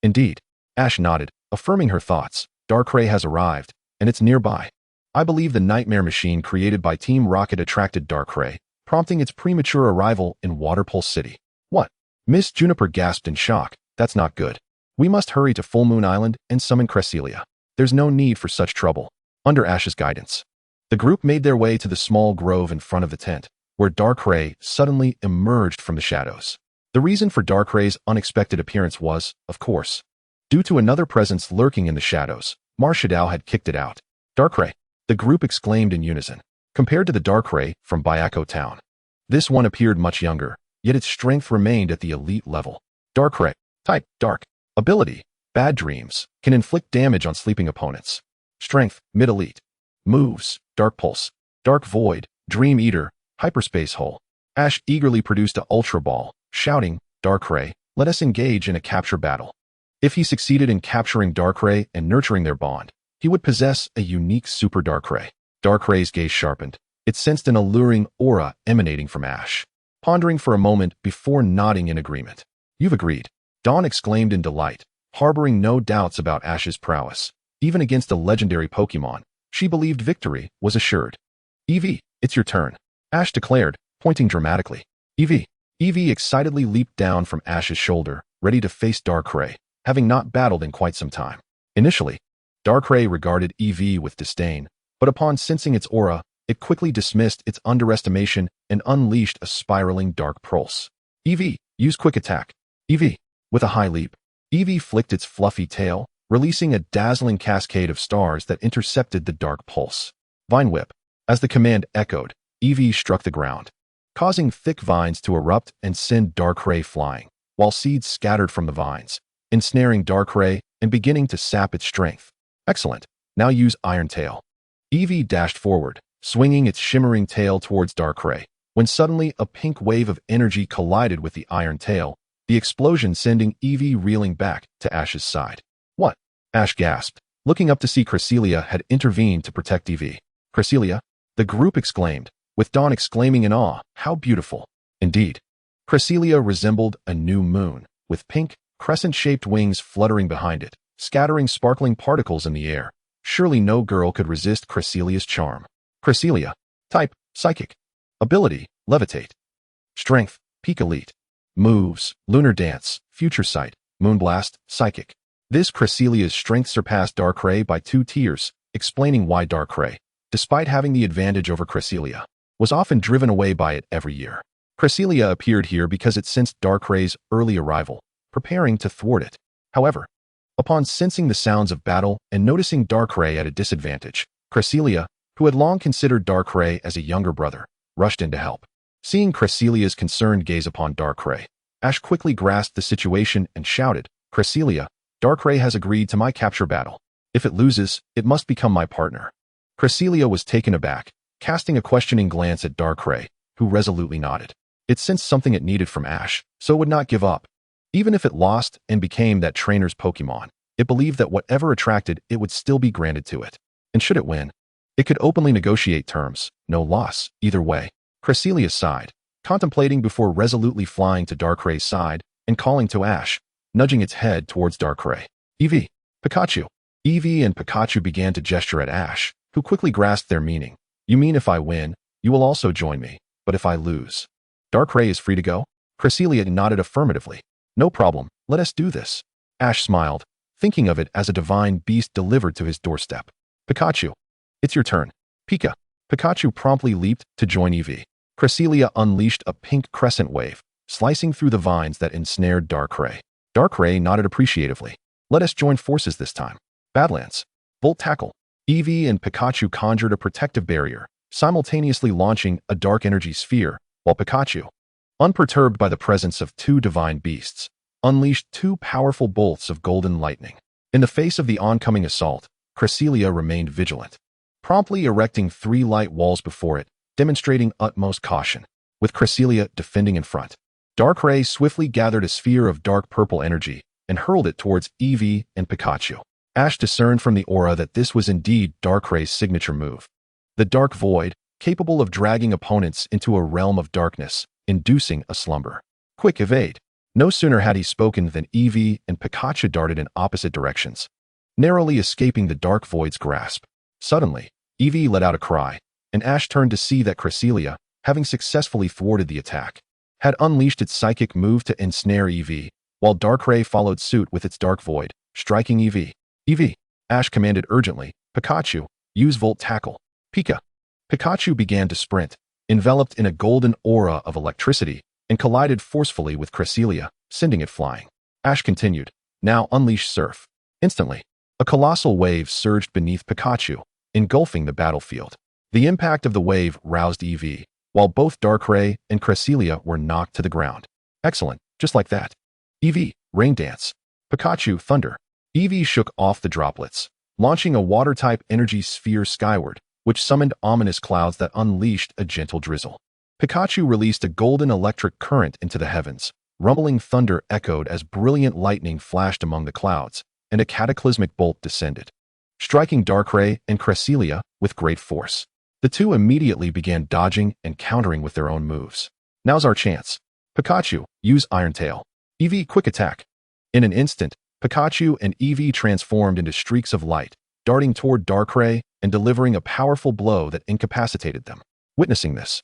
Indeed. Ash nodded, affirming her thoughts. Darkrai has arrived, and it's nearby. I believe the nightmare machine created by Team Rocket attracted Darkrai, prompting its premature arrival in Waterpulse City. What? Miss Juniper gasped in shock. That's not good. We must hurry to Full Moon Island and summon Cresselia. There's no need for such trouble. Under Ash's guidance, the group made their way to the small grove in front of the tent, where Darkrai suddenly emerged from the shadows. The reason for Darkrai's unexpected appearance was, of course, due to another presence lurking in the shadows. Marshadao had kicked it out. Darkrai, the group exclaimed in unison. Compared to the Darkrai from Byako Town, This one appeared much younger, yet its strength remained at the elite level. Darkrai. Type, Dark. Ability, Bad Dreams, can inflict damage on sleeping opponents. Strength, Mid-Elite. Moves, Dark Pulse, Dark Void, Dream Eater, Hyperspace Hole. Ash eagerly produced a Ultra Ball, shouting, Darkrai, let us engage in a capture battle. If he succeeded in capturing Darkrai and nurturing their bond, he would possess a unique Super Darkrai. Darkrai's gaze sharpened. It sensed an alluring aura emanating from Ash. Pondering for a moment before nodding in agreement. You've agreed. Dawn exclaimed in delight, harboring no doubts about Ash's prowess. Even against a legendary Pokémon, she believed victory was assured. Eevee, it's your turn, Ash declared, pointing dramatically. Eevee. Eevee excitedly leaped down from Ash's shoulder, ready to face Darkrai, having not battled in quite some time. Initially, Darkrai regarded Eevee with disdain, but upon sensing its aura, it quickly dismissed its underestimation and unleashed a spiraling dark pulse. Eevee, use Quick Attack. Eevee. With a high leap, Eevee flicked its fluffy tail, releasing a dazzling cascade of stars that intercepted the dark pulse. Vine Whip. As the command echoed, Eevee struck the ground, causing thick vines to erupt and send Darkrai flying, while seeds scattered from the vines, ensnaring Darkrai and beginning to sap its strength. Excellent. Now use Iron Tail. Eevee dashed forward, swinging its shimmering tail towards Darkrai, when suddenly a pink wave of energy collided with the Iron Tail, the explosion sending Eevee reeling back to Ash's side. What? Ash gasped, looking up to see Cresselia had intervened to protect Eevee. Cresselia? The group exclaimed, with Dawn exclaiming in awe, how beautiful. Indeed. Cresselia resembled a new moon, with pink, crescent-shaped wings fluttering behind it, scattering sparkling particles in the air. Surely no girl could resist Cresselia's charm. Cresselia. Type, Psychic. Ability, Levitate. Strength, Peak Elite. Moves, Lunar Dance, Future Sight, Moonblast, Psychic. This Cresselia's strength surpassed Darkrai by 2 tiers, explaining why Darkrai, despite having the advantage over Cresselia, was often driven away by it every year. Cresselia appeared here because it sensed Darkrai's early arrival, preparing to thwart it. However, upon sensing the sounds of battle and noticing Darkrai at a disadvantage, Cresselia, who had long considered Darkrai as a younger brother, rushed in to help. Seeing Cresselia's concerned gaze upon Darkrai, Ash quickly grasped the situation and shouted, Cresselia, Darkrai has agreed to my capture battle. If it loses, it must become my partner. Cresselia was taken aback, casting a questioning glance at Darkrai, who resolutely nodded. It sensed something it needed from Ash, so it would not give up. Even if it lost and became that trainer's Pokémon, it believed that whatever attracted it would still be granted to it. And should it win, it could openly negotiate terms, no loss, either way. Cresselia sighed, contemplating before resolutely flying to Darkrai's side and calling to Ash, nudging its head towards Darkrai. Eevee. Pikachu. Eevee and Pikachu began to gesture at Ash, who quickly grasped their meaning. You mean if I win, you will also join me, but if I lose, Darkrai is free to go? Cresselia nodded affirmatively. No problem, let us do this. Ash smiled, thinking of it as a divine beast delivered to his doorstep. Pikachu. It's your turn. Pika. Pikachu promptly leaped to join Eevee. Cresselia unleashed a pink crescent wave, slicing through the vines that ensnared Darkrai. Darkrai nodded appreciatively. Let us join forces this time. Badlands. Volt Tackle. Eevee and Pikachu conjured a protective barrier, simultaneously launching a dark energy sphere, while Pikachu, unperturbed by the presence of 2 divine beasts, unleashed 2 powerful bolts of golden lightning. In the face of the oncoming assault, Cresselia remained vigilant, promptly erecting 3 light walls before it, demonstrating utmost caution, with Cresselia defending in front. Darkrai swiftly gathered a sphere of dark purple energy and hurled it towards Eevee and Pikachu. Ash discerned from the aura that this was indeed Darkrai's signature move. The Dark Void, capable of dragging opponents into a realm of darkness, inducing a slumber. Quick Evade. No sooner had he spoken than Eevee and Pikachu darted in opposite directions, narrowly escaping the Dark Void's grasp. Suddenly, Eevee let out a cry, and Ash turned to see that Cresselia, having successfully thwarted the attack, had unleashed its psychic move to ensnare Eevee, while Darkrai followed suit with its Dark Void, striking Eevee. Eevee. Ash commanded urgently, Pikachu, use Volt Tackle. Pika. Pikachu began to sprint, enveloped in a golden aura of electricity, and collided forcefully with Cresselia, sending it flying. Ash continued, now unleash Surf. Instantly, a colossal wave surged beneath Pikachu, engulfing the battlefield. The impact of the wave roused Eevee, while both Darkrai and Cresselia were knocked to the ground. Excellent, just like that. Eevee, Rain Dance. Pikachu, Thunder. Eevee shook off the droplets, launching a water-type energy sphere skyward, which summoned ominous clouds that unleashed a gentle drizzle. Pikachu released a golden electric current into the heavens. Rumbling thunder echoed as brilliant lightning flashed among the clouds, and a cataclysmic bolt descended, striking Darkrai and Cresselia with great force. The two immediately began dodging and countering with their own moves. Now's our chance. Pikachu, use Iron Tail. Eevee, Quick Attack. In an instant, Pikachu and Eevee transformed into streaks of light, darting toward Darkrai and delivering a powerful blow that incapacitated them. Witnessing this,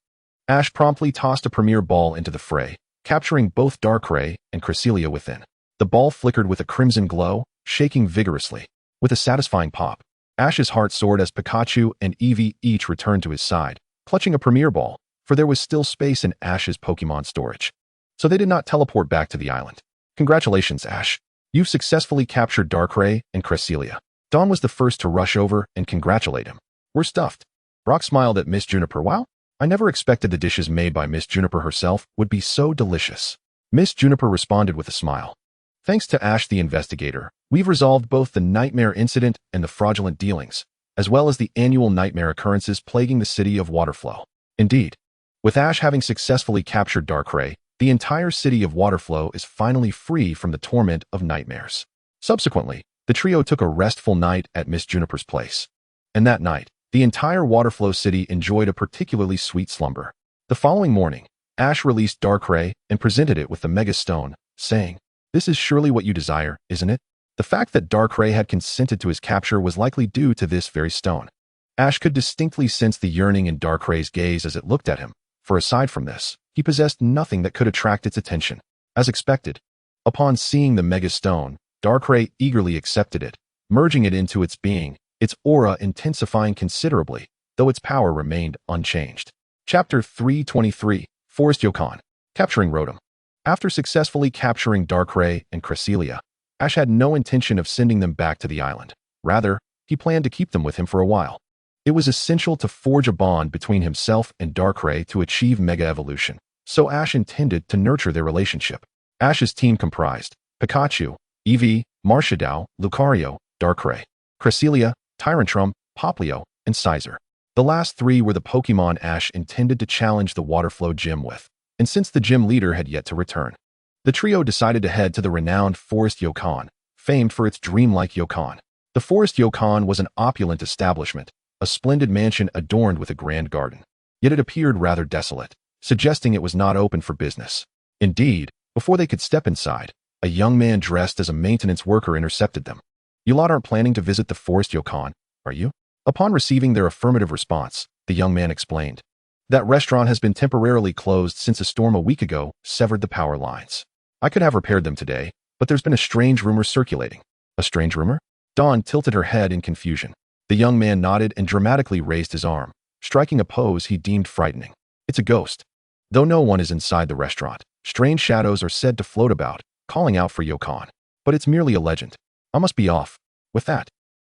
Ash promptly tossed a premier ball into the fray, capturing both Darkrai and Cresselia within. The ball flickered with a crimson glow, shaking vigorously. With a satisfying pop, Ash's heart soared as Pikachu and Eevee each returned to his side, clutching a premier ball, for there was still space in Ash's Pokémon storage. So they did not teleport back to the island. Congratulations, Ash. You've successfully captured Darkrai and Cresselia. Dawn was the first to rush over and congratulate him. We're stuffed. Brock smiled at Miss Juniper. Wow, I never expected the dishes made by Miss Juniper herself would be so delicious. Miss Juniper responded with a smile. Thanks to Ash the investigator, we've resolved both the nightmare incident and the fraudulent dealings, as well as the annual nightmare occurrences plaguing the city of Waterflow. Indeed, with Ash having successfully captured Darkrai, the entire city of Waterflow is finally free from the torment of nightmares. Subsequently, the trio took a restful night at Miss Juniper's place. And that night, the entire Waterflow city enjoyed a particularly sweet slumber. The following morning, Ash released Darkrai and presented it with the Mega Stone, saying, "This is surely what you desire, isn't it?" The fact that Darkrai had consented to his capture was likely due to this very stone. Ash could distinctly sense the yearning in Darkrai's gaze as it looked at him, for aside from this, he possessed nothing that could attract its attention. As expected, upon seeing the Mega Stone, Darkrai eagerly accepted it, merging it into its being, its aura intensifying considerably, though its power remained unchanged. Chapter 323, Forest Yokon. Capturing Rotom. After successfully capturing Darkrai and Cresselia, Ash had no intention of sending them back to the island. Rather, he planned to keep them with him for a while. It was essential to forge a bond between himself and Darkrai to achieve Mega Evolution, so Ash intended to nurture their relationship. Ash's team comprised Pikachu, Eevee, Marshadao, Lucario, Darkrai, Cresselia, Tyrantrum, Poplio, and Sizer. The last three were the Pokémon Ash intended to challenge the Waterflow gym with, and since the gym leader had yet to return, the trio decided to head to the renowned Forest Yokon, famed for its dreamlike Yokon. The Forest Yokon was an opulent establishment, a splendid mansion adorned with a grand garden. Yet it appeared rather desolate, suggesting it was not open for business. Indeed, before they could step inside, a young man dressed as a maintenance worker intercepted them. "You lot aren't planning to visit the Forest Yokon, are you?" Upon receiving their affirmative response, the young man explained, "That restaurant has been temporarily closed since a storm a week ago severed the power lines. I could have repaired them today, but there's been a strange rumor circulating." "A strange rumor?" Dawn tilted her head in confusion. The young man nodded and dramatically raised his arm, striking a pose he deemed frightening. "It's a ghost. Though no one is inside the restaurant, strange shadows are said to float about, calling out for Yokon. But it's merely a legend. I must be off." With that,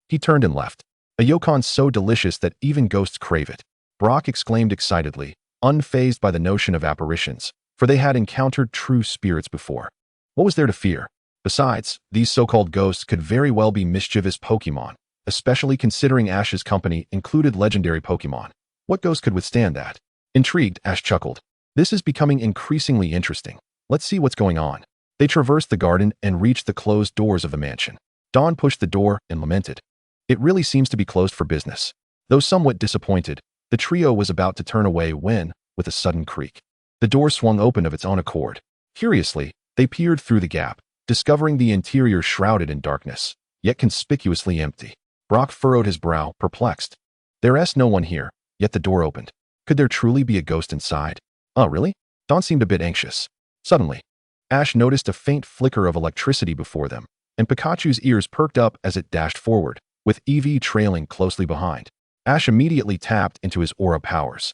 he turned and left. "A Yokon so delicious that even ghosts crave it," Brock exclaimed excitedly, unfazed by the notion of apparitions, for they had encountered true spirits before. What was there to fear? Besides, these so-called ghosts could very well be mischievous Pokémon, especially considering Ash's company included legendary Pokémon. What ghost could withstand that? Intrigued, Ash chuckled. "This is becoming increasingly interesting. Let's see what's going on." They traversed the garden and reached the closed doors of the mansion. Dawn pushed the door and lamented, "It really seems to be closed for business." Though somewhat disappointed, the trio was about to turn away when, with a sudden creak, the door swung open of its own accord. Curiously, they peered through the gap, discovering the interior shrouded in darkness, yet conspicuously empty. Brock furrowed his brow, perplexed. There's no one here, yet the door opened. Could there truly be a ghost inside? Oh, really? Dawn seemed a bit anxious. Suddenly, Ash noticed a faint flicker of electricity before them, and Pikachu's ears perked up as it dashed forward, with Eevee trailing closely behind. Ash immediately tapped into his aura powers,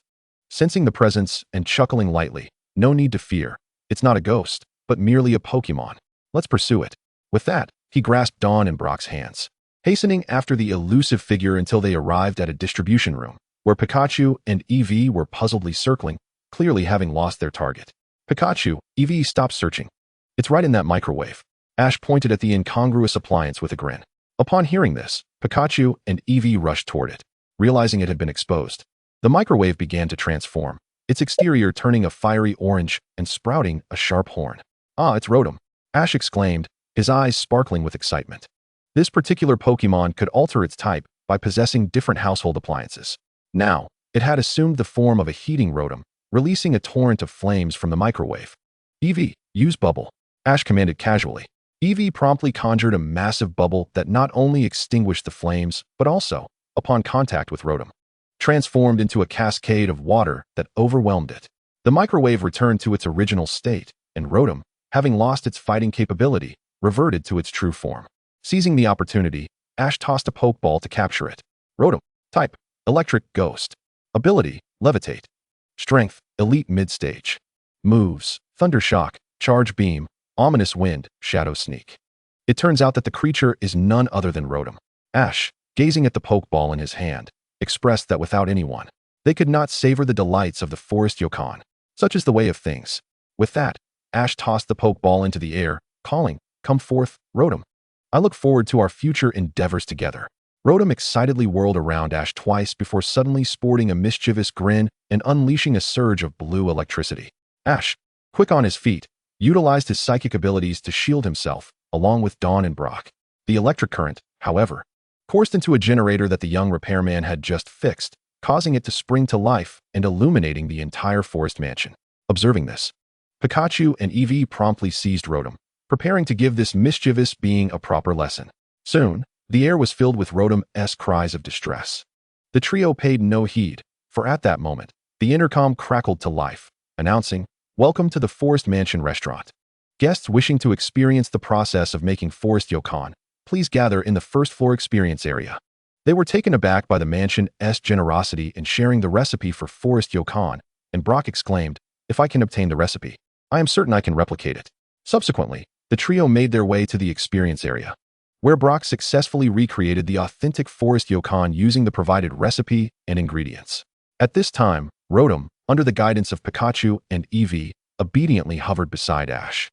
sensing the presence and chuckling lightly. "No need to fear. It's not a ghost, but merely a Pokémon. Let's pursue it." With that, he grasped Dawn and Brock's hands, hastening after the elusive figure until they arrived at a distribution room, where Pikachu and Eevee were puzzledly circling, clearly having lost their target. Pikachu, Eevee, stop searching. It's right in that microwave. Ash pointed at the incongruous appliance with a grin. Upon hearing this, Pikachu and Eevee rushed toward it, realizing it had been exposed. The microwave began to transform, its exterior turning a fiery orange and sprouting a sharp horn. Ah, it's Rotom! Ash exclaimed, his eyes sparkling with excitement. This particular Pokémon could alter its type by possessing different household appliances. Now, it had assumed the form of a heating Rotom, releasing a torrent of flames from the microwave. Eevee, use bubble, Ash commanded casually. Eevee promptly conjured a massive bubble that not only extinguished the flames, but also, upon contact with Rotom, transformed into a cascade of water that overwhelmed it. The microwave returned to its original state, and Rotom, having lost its fighting capability, reverted to its true form. Seizing the opportunity, Ash tossed a Pokeball to capture it. Rotom, type, Electric Ghost. Ability, Levitate. Strength, Elite Mid-Stage. Moves, Thunder Shock, Charge Beam, Ominous Wind, Shadow Sneak. It turns out that the creature is none other than Rotom. Ash, gazing at the Pokeball in his hand, expressed that without anyone, they could not savor the delights of the forest Yokon. Such is the way of things. With that, Ash tossed the Pokeball into the air, calling, "Come forth, Rotom. I look forward to our future endeavors together." Rotom excitedly whirled around Ash twice before suddenly sporting a mischievous grin and unleashing a surge of blue electricity. Ash, quick on his feet, utilized his psychic abilities to shield himself, along with Dawn and Brock. The electric current, however, coursed into a generator that the young repairman had just fixed, causing it to spring to life and illuminating the entire forest mansion. Observing this, Pikachu and Eevee promptly seized Rotom, preparing to give this mischievous being a proper lesson. Soon, the air was filled with Rotom's cries of distress. The trio paid no heed, for at that moment, the intercom crackled to life, announcing, "Welcome to the Forest Mansion restaurant. Guests wishing to experience the process of making Forest Yokon, please gather in the first floor experience area." They were taken aback by the mansion's generosity in sharing the recipe for Forest Yokon, and Brock exclaimed, "If I can obtain the recipe, I am certain I can replicate it." Subsequently, the trio made their way to the experience area, where Brock successfully recreated the authentic Forest Yokon using the provided recipe and ingredients. At this time, Rotom, under the guidance of Pikachu and Eevee, obediently hovered beside Ash.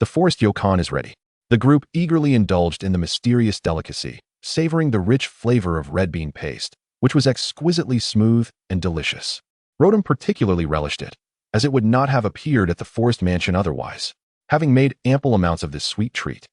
The Forest Yokon is ready. The group eagerly indulged in the mysterious delicacy, savoring the rich flavor of red bean paste, which was exquisitely smooth and delicious. Rotom particularly relished it, as it would not have appeared at the forest mansion otherwise. Having made ample amounts of this sweet treat,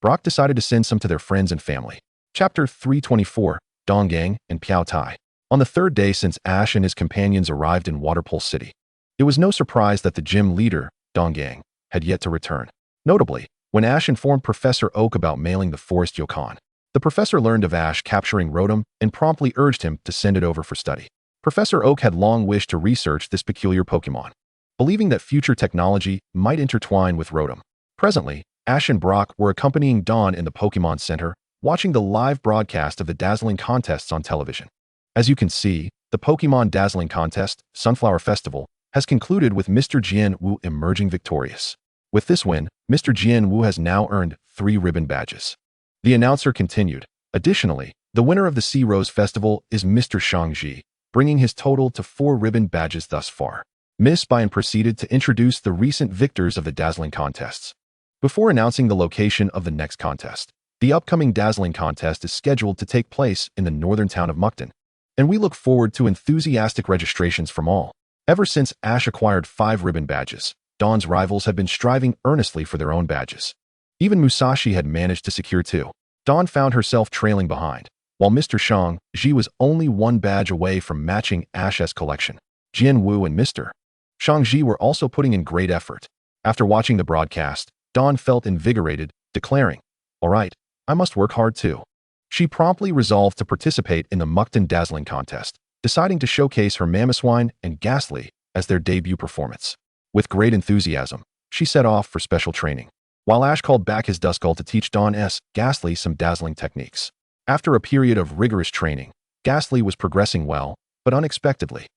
Brock decided to send some to their friends and family. Chapter 324, Donggang and Piao Tai. On the third day since Ash and his companions arrived in Waterpole City, it was no surprise that the gym leader, Donggang, had yet to return. Notably, when Ash informed Professor Oak about mailing the Forest Yokon, the professor learned of Ash capturing Rotom and promptly urged him to send it over for study. Professor Oak had long wished to research this peculiar Pokémon, believing that future technology might intertwine with Rotom. Presently, Ash and Brock were accompanying Dawn in the Pokémon Center, watching the live broadcast of the dazzling contests on television. As you can see, the Pokémon Dazzling Contest, Sunflower Festival, has concluded with Mr. Jian Wu emerging victorious. With this win, Mr. Jian Wu has now earned 3 ribbon badges. The announcer continued, "Additionally, the winner of the Sea Rose Festival is Mr. Shangji, bringing his total to 4 ribbon badges thus far." Miss Bayan proceeded to introduce the recent victors of the Dazzling Contests. Before announcing the location of the next contest, the upcoming Dazzling Contest is scheduled to take place in the northern town of Mukden, and we look forward to enthusiastic registrations from all. Ever since Ash acquired 5 ribbon badges, Dawn's rivals had been striving earnestly for their own badges. Even Musashi had managed to secure 2. Dawn found herself trailing behind, while Mr. Shang-Ji was only 1 badge away from matching Ash's collection. Jian Wu and Mr. Shang-Ji were also putting in great effort. After watching the broadcast, Dawn felt invigorated, declaring, "All right, I must work hard too." She promptly resolved to participate in the Mukden Dazzling Contest, deciding to showcase her Mamoswine and Ghastly as their debut performance. With great enthusiasm, she set off for special training, while Ash called back his Duskull to teach Dawn's Ghastly some dazzling techniques. After a period of rigorous training, Ghastly was progressing well, but unexpectedly,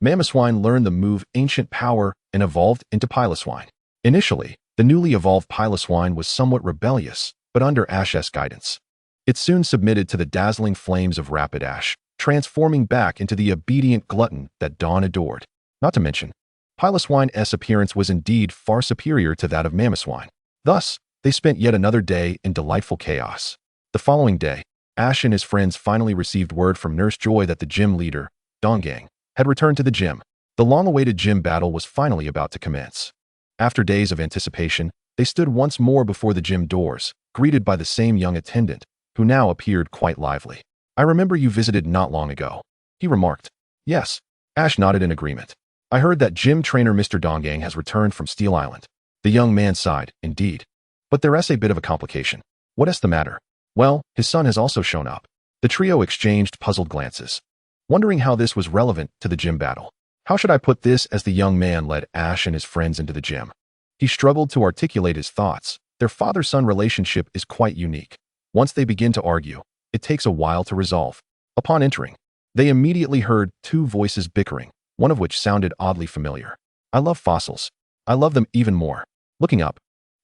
Mamoswine learned the move Ancient Power and evolved into Piloswine. Initially, the newly evolved Piloswine was somewhat rebellious, but under Ash's guidance, it soon submitted to the dazzling flames of Rapid Ash, transforming back into the obedient glutton that Dawn adored. Not to mention, Piloswine's appearance was indeed far superior to that of Mamoswine. Thus, they spent yet another day in delightful chaos. The following day, Ash and his friends finally received word from Nurse Joy that the gym leader, Donggang, had returned to the gym. The long-awaited gym battle was finally about to commence. After days of anticipation, they stood once more before the gym doors, greeted by the same young attendant, who now appeared quite lively. "I remember you visited not long ago," he remarked. "Yes." Ash nodded in agreement. "I heard that gym trainer Mr. Donggang has returned from Steel Island." The young man sighed, "Indeed. But there's a bit of a complication." "What's the matter?" "Well, his son has also shown up." The trio exchanged puzzled glances, wondering how this was relevant to the gym battle. How should I put this as the young man led Ash and his friends into the gym? He struggled to articulate his thoughts. Their father-son relationship is quite unique. Once they begin to argue, it takes a while to resolve. Upon entering, they immediately heard two voices bickering, one of which sounded oddly familiar. "I love fossils. I love them even more." Looking up,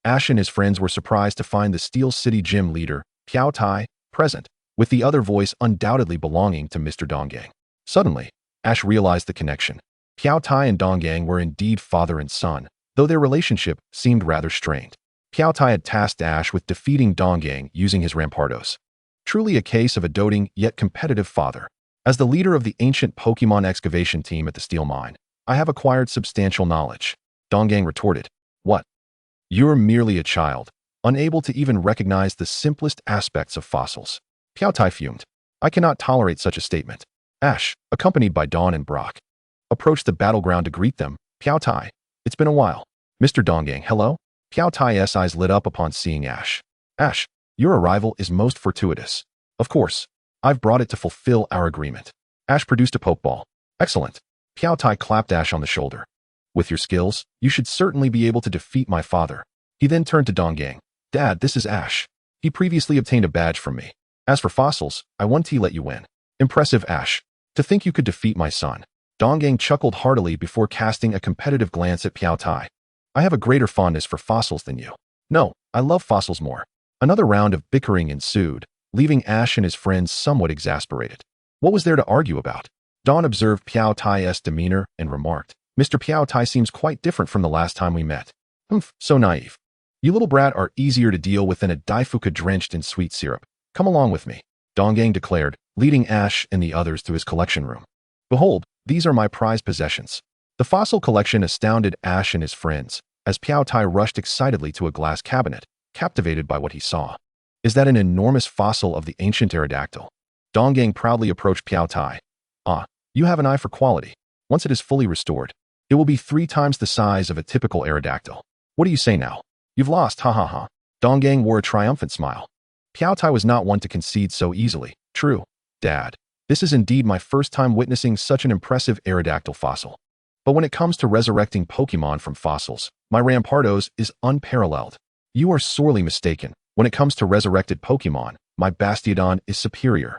Ash and his friends were surprised to find the Steel City gym leader, Piao Tai, present, with the other voice undoubtedly belonging to Mr. Donggang. Suddenly, Ash realized the connection. Piao Tai and Donggang were indeed father and son, though their relationship seemed rather strained. Piao Tai had tasked Ash with defeating Donggang using his Rampardos. Truly a case of a doting yet competitive father. As the leader of the ancient Pokémon excavation team at the Steel Mine, I have acquired substantial knowledge. Donggang retorted. "What? You're merely a child, unable to even recognize the simplest aspects of fossils." Piao Tai fumed. "I cannot tolerate such a statement." Ash, accompanied by Dawn and Brock, approached the battleground to greet them. "Piao Tai, it's been a while." "Mr. Donggang, hello?" Piao Tai's eyes lit up upon seeing Ash. "Ash, your arrival is most fortuitous." "Of course. I've brought it to fulfill our agreement." Ash produced a Pokeball. "Excellent." Piao Tai clapped Ash on the shoulder. "With your skills, you should certainly be able to defeat my father." He then turned to Donggang. "Dad, this is Ash. He previously obtained a badge from me. As for fossils, I won't let you win." "Impressive, Ash. To think you could defeat my son." Donggang chuckled heartily before casting a competitive glance at Piao Tai. "I have a greater fondness for fossils than you." "No, I love fossils more." Another round of bickering ensued, leaving Ash and his friends somewhat exasperated. What was there to argue about? Dawn observed Piao Tai's demeanor and remarked, "Mr. Piao Tai seems quite different from the last time we met." "Humph, so naive. You little brat are easier to deal with than a Daifuka drenched in sweet syrup. Come along with me," Donggang declared, leading Ash and the others to his collection room. "Behold, these are my prized possessions." The fossil collection astounded Ash and his friends, as Piao Tai rushed excitedly to a glass cabinet, captivated by what he saw. "Is that an enormous fossil of the ancient Aerodactyl?" Donggang proudly approached Piao Tai. "Ah, you have an eye for quality. Once it is fully restored, it will be 3 times the size of a typical Aerodactyl. What do you say now? You've lost, ha ha ha." Donggang wore a triumphant smile. Piao Tai was not one to concede so easily. "True, Dad. This is indeed my first time witnessing such an impressive Aerodactyl fossil. But when it comes to resurrecting Pokémon from fossils, my Rampardos is unparalleled." "You are sorely mistaken. When it comes to resurrected Pokémon, my Bastiodon is superior.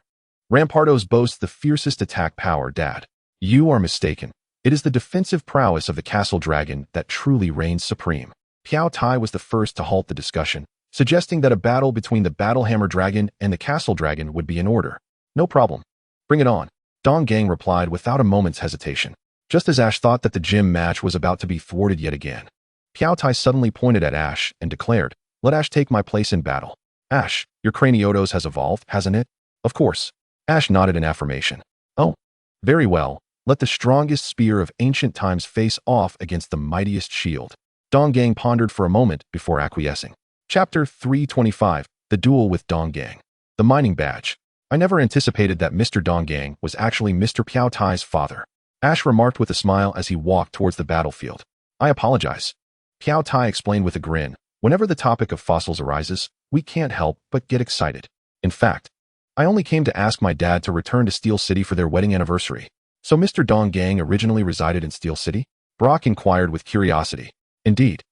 Rampardos boasts the fiercest attack power, Dad." "You are mistaken. It is the defensive prowess of the Castle Dragon that truly reigns supreme." Piao Tai was the first to halt the discussion, suggesting that a battle between the Battlehammer Dragon and the Castle Dragon would be in order. "No problem. Bring it on," Donggang replied without a moment's hesitation. Just as Ash thought that the gym match was about to be thwarted yet again, Piao Tai suddenly pointed at Ash and declared, "Let Ash take my place in battle." "Ash, your Craniotos has evolved, hasn't it?" "Of course." Ash nodded in affirmation. "Oh, very well. Let the strongest spear of ancient times face off against the mightiest shield." Donggang pondered for a moment before acquiescing. Chapter 325, The Duel with Donggang. The Mining Badge. "I never anticipated that Mr. Donggang was actually Mr. Piao Tai's father," Ash remarked with a smile as he walked towards the battlefield. "I apologize," Piao Tai explained with a grin. "Whenever the topic of fossils arises, we can't help but get excited. In fact, I only came to ask my dad to return to Steel City for their wedding anniversary." "So Mr. Donggang originally resided in Steel City?" Brock inquired with curiosity. "Indeed."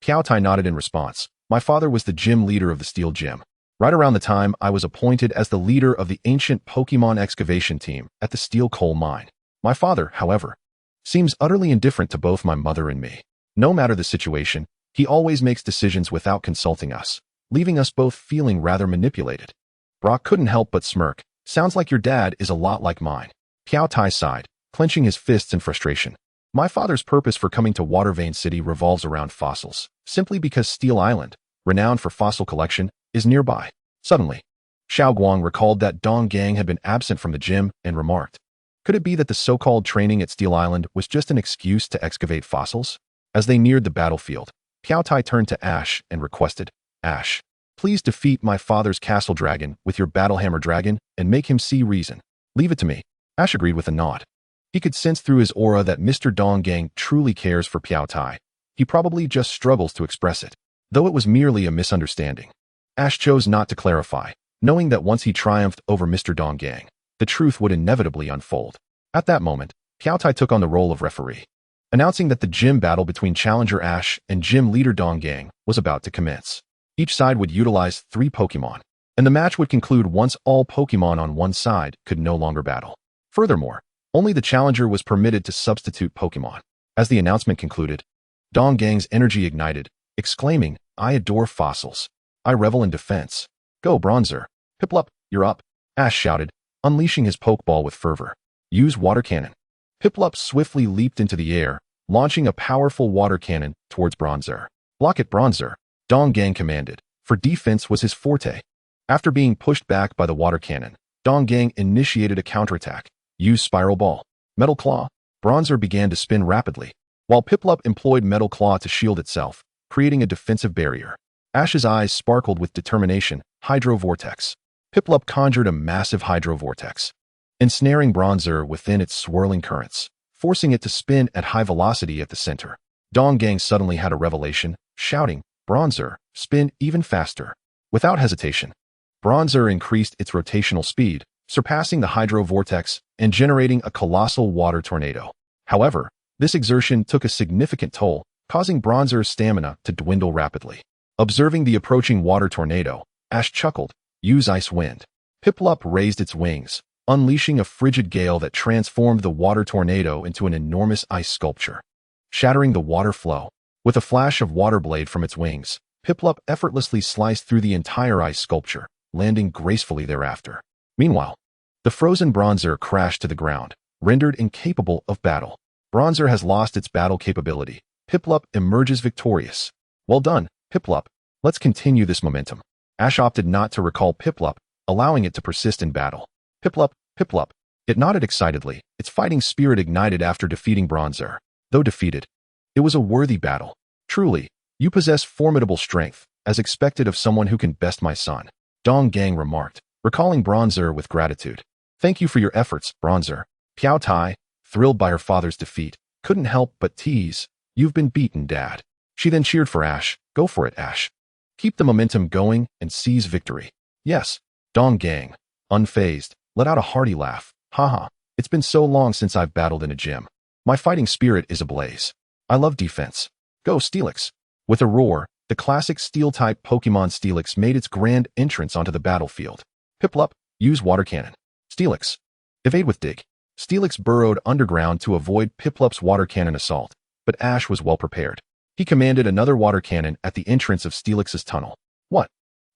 Piao Tai nodded in response. "My father was the gym leader of the Steel Gym, right around the time I was appointed as the leader of the ancient Pokémon excavation team at the Steel Coal Mine. My father, however, seems utterly indifferent to both my mother and me. No matter the situation, he always makes decisions without consulting us, leaving us both feeling rather manipulated." Brock couldn't help but smirk. "Sounds like your dad is a lot like mine." Piao Tai sighed, clenching his fists in frustration. My father's purpose for coming to Watervane City revolves around fossils, simply because Steel Island, renowned for fossil collection, is nearby. Suddenly, Xiao Guang recalled that Dong Gang had been absent from the gym and remarked, could it be that the so-called training at Steel Island was just an excuse to excavate fossils? As they neared the battlefield, Piao Tai turned to Ash and requested, Ash, please defeat my father's castle dragon with your Battlehammer dragon and make him see reason. Leave it to me. Ash agreed with a nod. He could sense through his aura that Mr. Dong Gang truly cares for Piao Tai. He probably just struggles to express it, though it was merely a misunderstanding. Ash chose not to clarify, knowing that once he triumphed over Mr. Dong Gang, the truth would inevitably unfold. At that moment, Piao Tai took on the role of referee, announcing that the gym battle between Challenger Ash and gym leader Dong Gang was about to commence. Each side would utilize 3 Pokémon, and the match would conclude once all Pokémon on one side could no longer battle. Furthermore, only the challenger was permitted to substitute Pokémon. As the announcement concluded, Dong Gang's energy ignited, exclaiming, I adore fossils. I revel in defense. Go, Bronzer. Piplup, you're up. Ash shouted, unleashing his Pokeball with fervor. Use water cannon. Piplup swiftly leaped into the air, launching a powerful water cannon towards Bronzer. Block it, Bronzer, Dong Gang commanded, for defense was his forte. After being pushed back by the water cannon, Dong Gang initiated a counterattack. Use Spiral Ball. Metal Claw. Bronzer began to spin rapidly, while Piplup employed Metal Claw to shield itself, creating a defensive barrier. Ash's eyes sparkled with determination. Hydro Vortex. Piplup conjured a massive Hydro Vortex, ensnaring Bronzer within its swirling currents, forcing it to spin at high velocity at the center. Dong Gang suddenly had a revelation, shouting, Bronzer, spin even faster. Without hesitation, Bronzer increased its rotational speed, surpassing the Hydro Vortex and generating a colossal water tornado. However, this exertion took a significant toll, causing Bronzer's stamina to dwindle rapidly. Observing the approaching water tornado, Ash chuckled, use Ice Wind. Piplup raised its wings, unleashing a frigid gale that transformed the water tornado into an enormous ice sculpture, shattering the water flow. With a flash of water blade from its wings, Piplup effortlessly sliced through the entire ice sculpture, landing gracefully thereafter. Meanwhile, the frozen Bronzer crashed to the ground, rendered incapable of battle. Bronzer has lost its battle capability. Piplup emerges victorious. Well done, Piplup. Let's continue this momentum. Ash opted not to recall Piplup, allowing it to persist in battle. Piplup, Piplup. It nodded excitedly, its fighting spirit ignited after defeating Bronzer. Though defeated, it was a worthy battle. Truly, you possess formidable strength, as expected of someone who can best my son, Dong Gang remarked, recalling Bronzer with gratitude. Thank you for your efforts, Bronzer. Piao Tai, thrilled by her father's defeat, couldn't help but tease. You've been beaten, Dad. She then cheered for Ash. Go for it, Ash. Keep the momentum going and seize victory. Yes. Dong Gang, unfazed, let out a hearty laugh. Haha, it's been so long since I've battled in a gym. My fighting spirit is ablaze. I love defense. Go, Steelix. With a roar, the classic Steel-type Pokemon Steelix made its grand entrance onto the battlefield. Piplup, use Water Cannon. Steelix, evade with Dig. Steelix burrowed underground to avoid Piplup's Water Cannon assault, but Ash was well prepared. He commanded another Water Cannon at the entrance of Steelix's tunnel. What?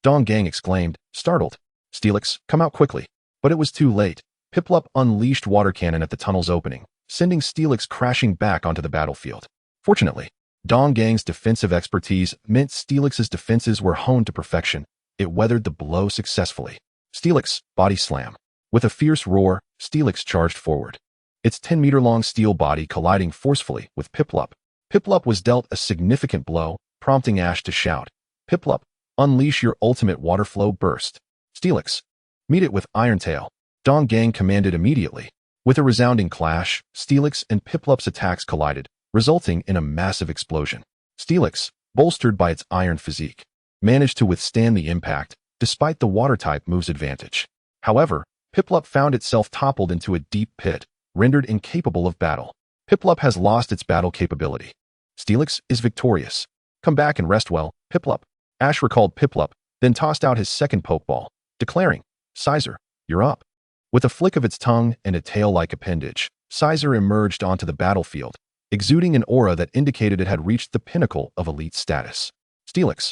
Dong Gang exclaimed, startled. Steelix, come out quickly. But it was too late. Piplup unleashed Water Cannon at the tunnel's opening, sending Steelix crashing back onto the battlefield. Fortunately, Dong Gang's defensive expertise meant Steelix's defenses were honed to perfection. It weathered the blow successfully. Steelix, body slam. With a fierce roar, Steelix charged forward, its 10-meter-long steel body colliding forcefully with Piplup. Piplup was dealt a significant blow, prompting Ash to shout, Piplup, unleash your ultimate water flow burst. Steelix, meet it with Iron Tail. Dong Gang commanded immediately. With a resounding clash, Steelix and Piplup's attacks collided, resulting in a massive explosion. Steelix, bolstered by its iron physique, managed to withstand the impact, despite the water-type move's advantage. However, Piplup found itself toppled into a deep pit, rendered incapable of battle. Piplup has lost its battle capability. Steelix is victorious. Come back and rest well, Piplup. Ash recalled Piplup, then tossed out his second Pokeball, declaring, Sizer, you're up. With a flick of its tongue and a tail-like appendage, Sizer emerged onto the battlefield, exuding an aura that indicated it had reached the pinnacle of elite status. Steelix,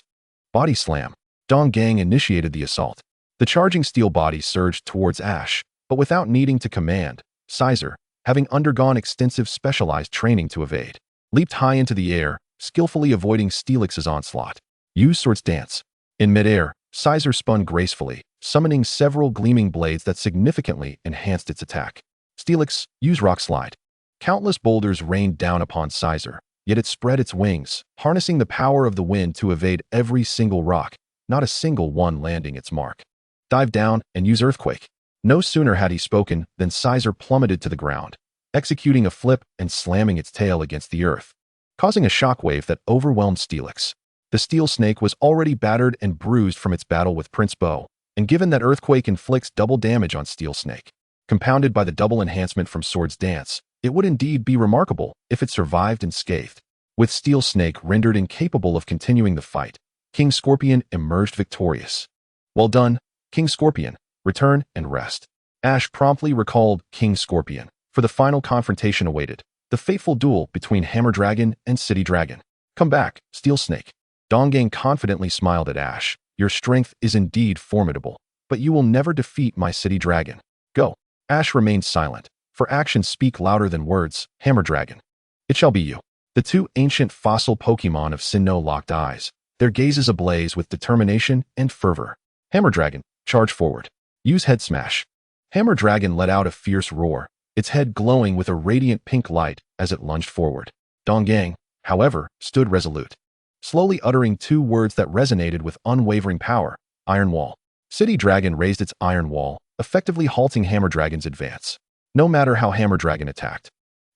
body slam. Dong Gang initiated the assault. The charging steel body surged towards Ash, but without needing to command, Sizer, having undergone extensive specialized training to evade. Leaped high into the air, skillfully avoiding Steelix's onslaught. Use Swords Dance. In midair, Sizer spun gracefully, summoning several gleaming blades that significantly enhanced its attack. Steelix, use Rock Slide. Countless boulders rained down upon Sizer, yet it spread its wings, harnessing the power of the wind to evade every single rock, not a single one landing its mark. Dive down and use Earthquake. No sooner had he spoken than Sizer plummeted to the ground, executing a flip and slamming its tail against the earth, causing a shockwave that overwhelmed Steelix. The steel snake was already battered and bruised from its battle with Prince Bo, and given that Earthquake inflicts double damage on Steel Snake, compounded by the double enhancement from Swords Dance, it would indeed be remarkable if it survived unscathed. With Steel Snake rendered incapable of continuing the fight, King Scorpion emerged victorious. Well done, King Scorpion. Return and rest. Ash promptly recalled King Scorpion, for the final confrontation awaited, the fateful duel between Hammer Dragon and City Dragon. Come back, Steel Snake. Donggang confidently smiled at Ash. Your strength is indeed formidable, but you will never defeat my City Dragon. Go. Ash remained silent, for actions speak louder than words. Hammer Dragon. It shall be you. The two ancient fossil Pokémon of Sinnoh locked eyes, their gazes ablaze with determination and fervor. Hammer Dragon, charge forward. Use Head Smash. Hammer Dragon let out a fierce roar, its head glowing with a radiant pink light as it lunged forward. Donggang, however, stood resolute, slowly uttering two words that resonated with unwavering power. Iron Wall. City Dragon raised its Iron Wall, effectively halting Hammer Dragon's advance. No matter how Hammer Dragon attacked,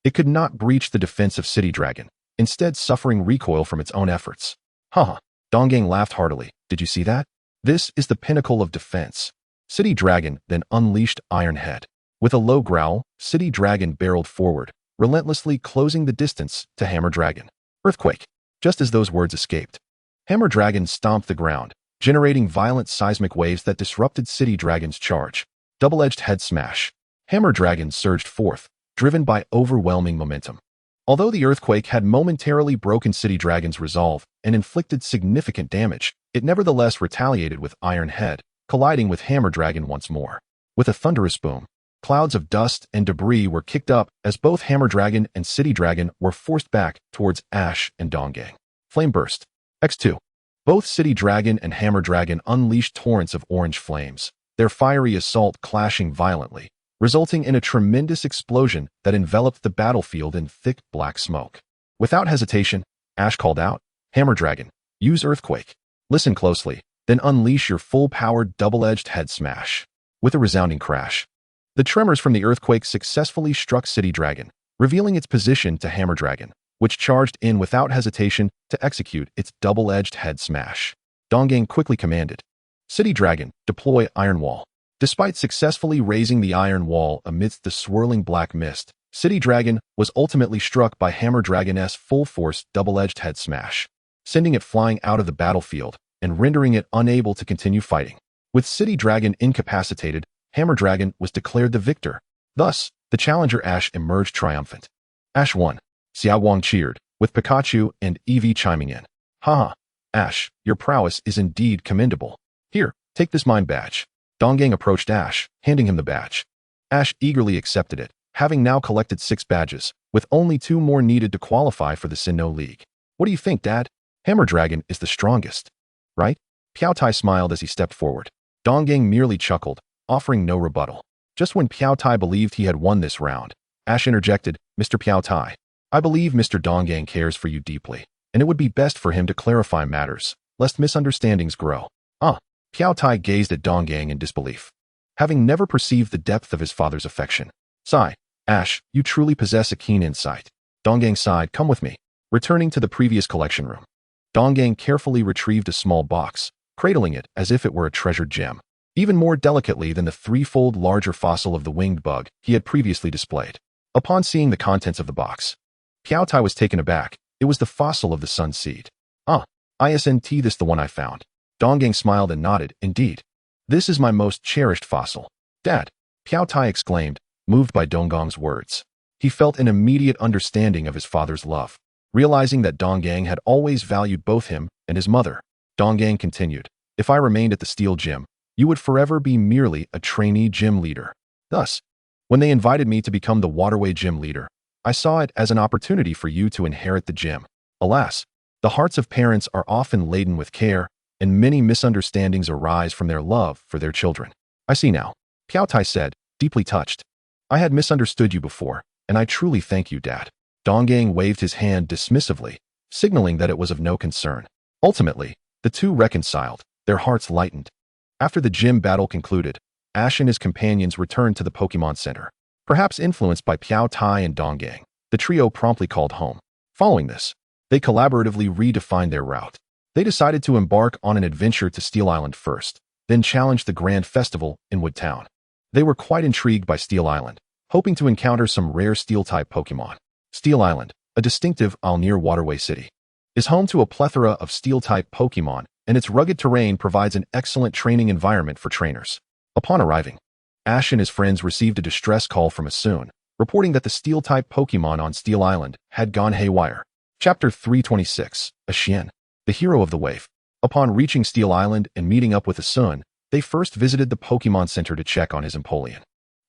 it could not breach the defense of City Dragon, instead suffering recoil from its own efforts. Haha. Donggang laughed heartily. Did you see that? This is the pinnacle of defense. City Dragon then unleashed Iron Head. With a low growl, City Dragon barreled forward, relentlessly closing the distance to Hammer Dragon. Earthquake. Just as those words escaped, Hammer Dragon stomped the ground, generating violent seismic waves that disrupted City Dragon's charge. Double-edged Head Smash. Hammer Dragon surged forth, driven by overwhelming momentum. Although the earthquake had momentarily broken City Dragon's resolve and inflicted significant damage, it nevertheless retaliated with Iron Head, colliding with Hammer Dragon once more. With a thunderous boom, clouds of dust and debris were kicked up as both Hammer Dragon and City Dragon were forced back towards Ash and Donggang. Flame Burst. X2. Both City Dragon and Hammer Dragon unleashed torrents of orange flames, their fiery assault clashing violently, resulting in a tremendous explosion that enveloped the battlefield in thick black smoke. Without hesitation, Ash called out, Hammer Dragon, use Earthquake. Listen closely, then unleash your full-powered double-edged Head Smash. With a resounding crash, the tremors from the earthquake successfully struck City Dragon, revealing its position to Hammer Dragon, which charged in without hesitation to execute its double-edged Head Smash. Donggang quickly commanded, City Dragon, deploy Iron Wall. Despite successfully raising the Iron Wall amidst the swirling black mist, City Dragon was ultimately struck by Hammer Dragon's full-force double-edged Head Smash, sending it flying out of the battlefield and rendering it unable to continue fighting. With City Dragon incapacitated, Hammer Dragon was declared the victor. Thus, the challenger Ash emerged triumphant. Ash won. Xiao Wang cheered, with Pikachu and Eevee chiming in. Haha, Ash, your prowess is indeed commendable. Here, take this mine badge. Donggang approached Ash, handing him the badge. Ash eagerly accepted it, having now collected 6 badges, with only 2 more needed to qualify for the Sinnoh League. What do you think, Dad? Hammer Dragon is the strongest, right? Piao Tai smiled as he stepped forward. Donggang merely chuckled, offering no rebuttal. Just when Piao Tai believed he had won this round, Ash interjected, Mr. Piao Tai, I believe Mr. Donggang cares for you deeply, and it would be best for him to clarify matters, lest misunderstandings grow. Piao Tai gazed at Donggang in disbelief, having never perceived the depth of his father's affection. Sigh, Ash, you truly possess a keen insight. Donggang sighed, come with me. Returning to the previous collection room, Donggang carefully retrieved a small box, cradling it as if it were a treasured gem, even more delicately than the 3-fold larger fossil of the winged bug he had previously displayed. Upon seeing the contents of the box, Piao Tai was taken aback. It was the fossil of the sun seed. Isn't this the one I found? Donggang smiled and nodded. Indeed. This is my most cherished fossil. Dad, Piao Tai exclaimed, moved by Donggang's words. He felt an immediate understanding of his father's love, realizing that Donggang had always valued both him and his mother. Donggang continued, if I remained at the Steel Gym, you would forever be merely a trainee gym leader. Thus, When they invited me to become the Waterway Gym leader, I saw it as an opportunity for you to inherit the gym. Alas, the hearts of parents are often laden with care, and many misunderstandings arise from their love for their children. I see now, Piao Tai said, deeply touched. I had misunderstood you before, and I truly thank you, Dad. Donggang waved his hand dismissively, signaling that it was of no concern. Ultimately, the two reconciled, their hearts lightened. After the gym battle concluded, Ash and his companions returned to the Pokémon Center. Perhaps influenced by Piao Tai and Donggang, the trio promptly called home. Following this, they collaboratively redefined their route. They decided to embark on an adventure to Steel Island first, then challenge the Grand Festival in Wood Town. They were quite intrigued by Steel Island, hoping to encounter some rare Steel-type Pokémon. Steel Island, a distinctive isle near Waterway City, is home to a plethora of Steel-type Pokémon, and its rugged terrain provides an excellent training environment for trainers. Upon arriving, Ash and his friends received a distress call from Hoenn, reporting that the Steel-type Pokémon on Steel Island had gone haywire. Chapter 326, Hoenn, the hero of the wave. Upon reaching Steel Island and meeting up with Hoenn, they first visited the Pokémon Center to check on his Empoleon.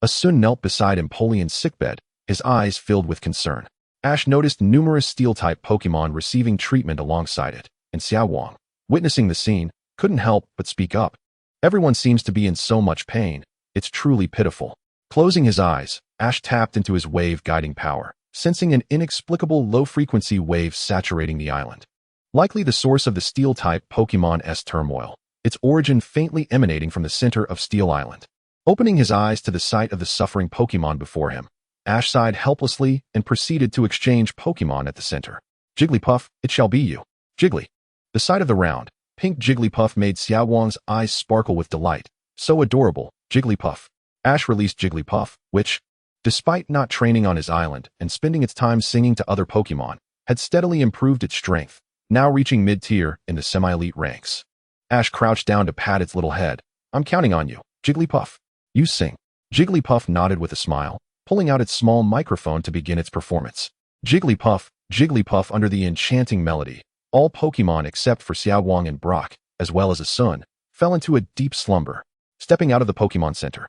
Hoenn knelt beside Empoleon's sickbed, his eyes filled with concern. Ash noticed numerous Steel-type Pokémon receiving treatment alongside it, and Xiao Wang, witnessing the scene, couldn't help but speak up. Everyone seems to be in so much pain, it's truly pitiful. Closing his eyes, Ash tapped into his wave guiding power, sensing an inexplicable low-frequency wave saturating the island. Likely the source of the Steel-type Pokémon's turmoil, its origin faintly emanating from the center of Steel Island. Opening his eyes to the sight of the suffering Pokémon before him, Ash sighed helplessly and proceeded to exchange Pokémon at the center. Jigglypuff, it shall be you. Jiggly. The sight of the round, pink Jigglypuff made Xiao Wang's eyes sparkle with delight. So adorable, Jigglypuff. Ash released Jigglypuff, which, despite not training on his island and spending its time singing to other Pokémon, had steadily improved its strength, now reaching mid-tier in the semi-elite ranks. Ash crouched down to pat its little head. I'm counting on you, Jigglypuff. You sing. Jigglypuff nodded with a smile, pulling out its small microphone to begin its performance. Jigglypuff, Jigglypuff under the enchanting melody. All Pokémon except for Xiao Wang and Brock, as well as Hoenn, fell into a deep slumber. Stepping out of the Pokémon Center,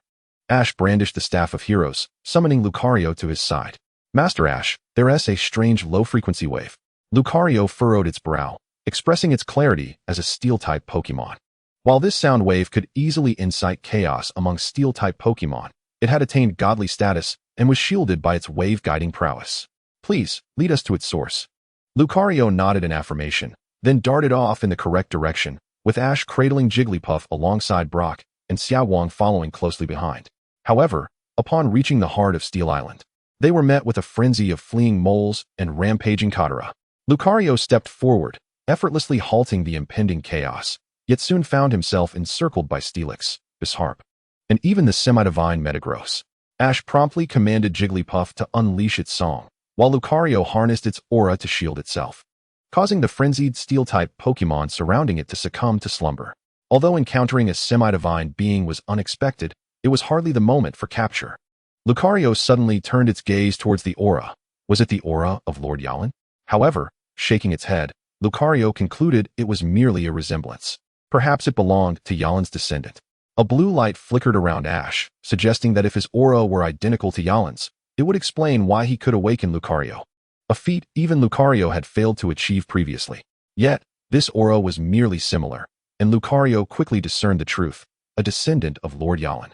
Ash brandished the Staff of Heroes, summoning Lucario to his side. Master Ash, there's a strange low-frequency wave. Lucario furrowed its brow, expressing its clarity as a Steel-type Pokémon. While this sound wave could easily incite chaos among Steel-type Pokémon, it had attained godly status and was shielded by its wave-guiding prowess. Please, lead us to its source. Lucario nodded in affirmation, then darted off in the correct direction, with Ash cradling Jigglypuff alongside Brock and Xiao Wang following closely behind. However, upon reaching the heart of Steel Island, they were met with a frenzy of fleeing moles and rampaging Katara. Lucario stepped forward, effortlessly halting the impending chaos, yet soon found himself encircled by Steelix, Bisharp, and even the semi-divine Metagross. Ash promptly commanded Jigglypuff to unleash its song, while Lucario harnessed its aura to shield itself, causing the frenzied Steel-type Pokémon surrounding it to succumb to slumber. Although encountering a semi-divine being was unexpected, it was hardly the moment for capture. Lucario suddenly turned its gaze towards the aura. Was it the aura of Lord Yalan? However, shaking its head, Lucario concluded it was merely a resemblance. Perhaps it belonged to Yalan's descendant. A blue light flickered around Ash, suggesting that if his aura were identical to Yalan's, it would explain why he could awaken Lucario, a feat even Lucario had failed to achieve previously. Yet, this aura was merely similar, and Lucario quickly discerned the truth, a descendant of Lord Yalan.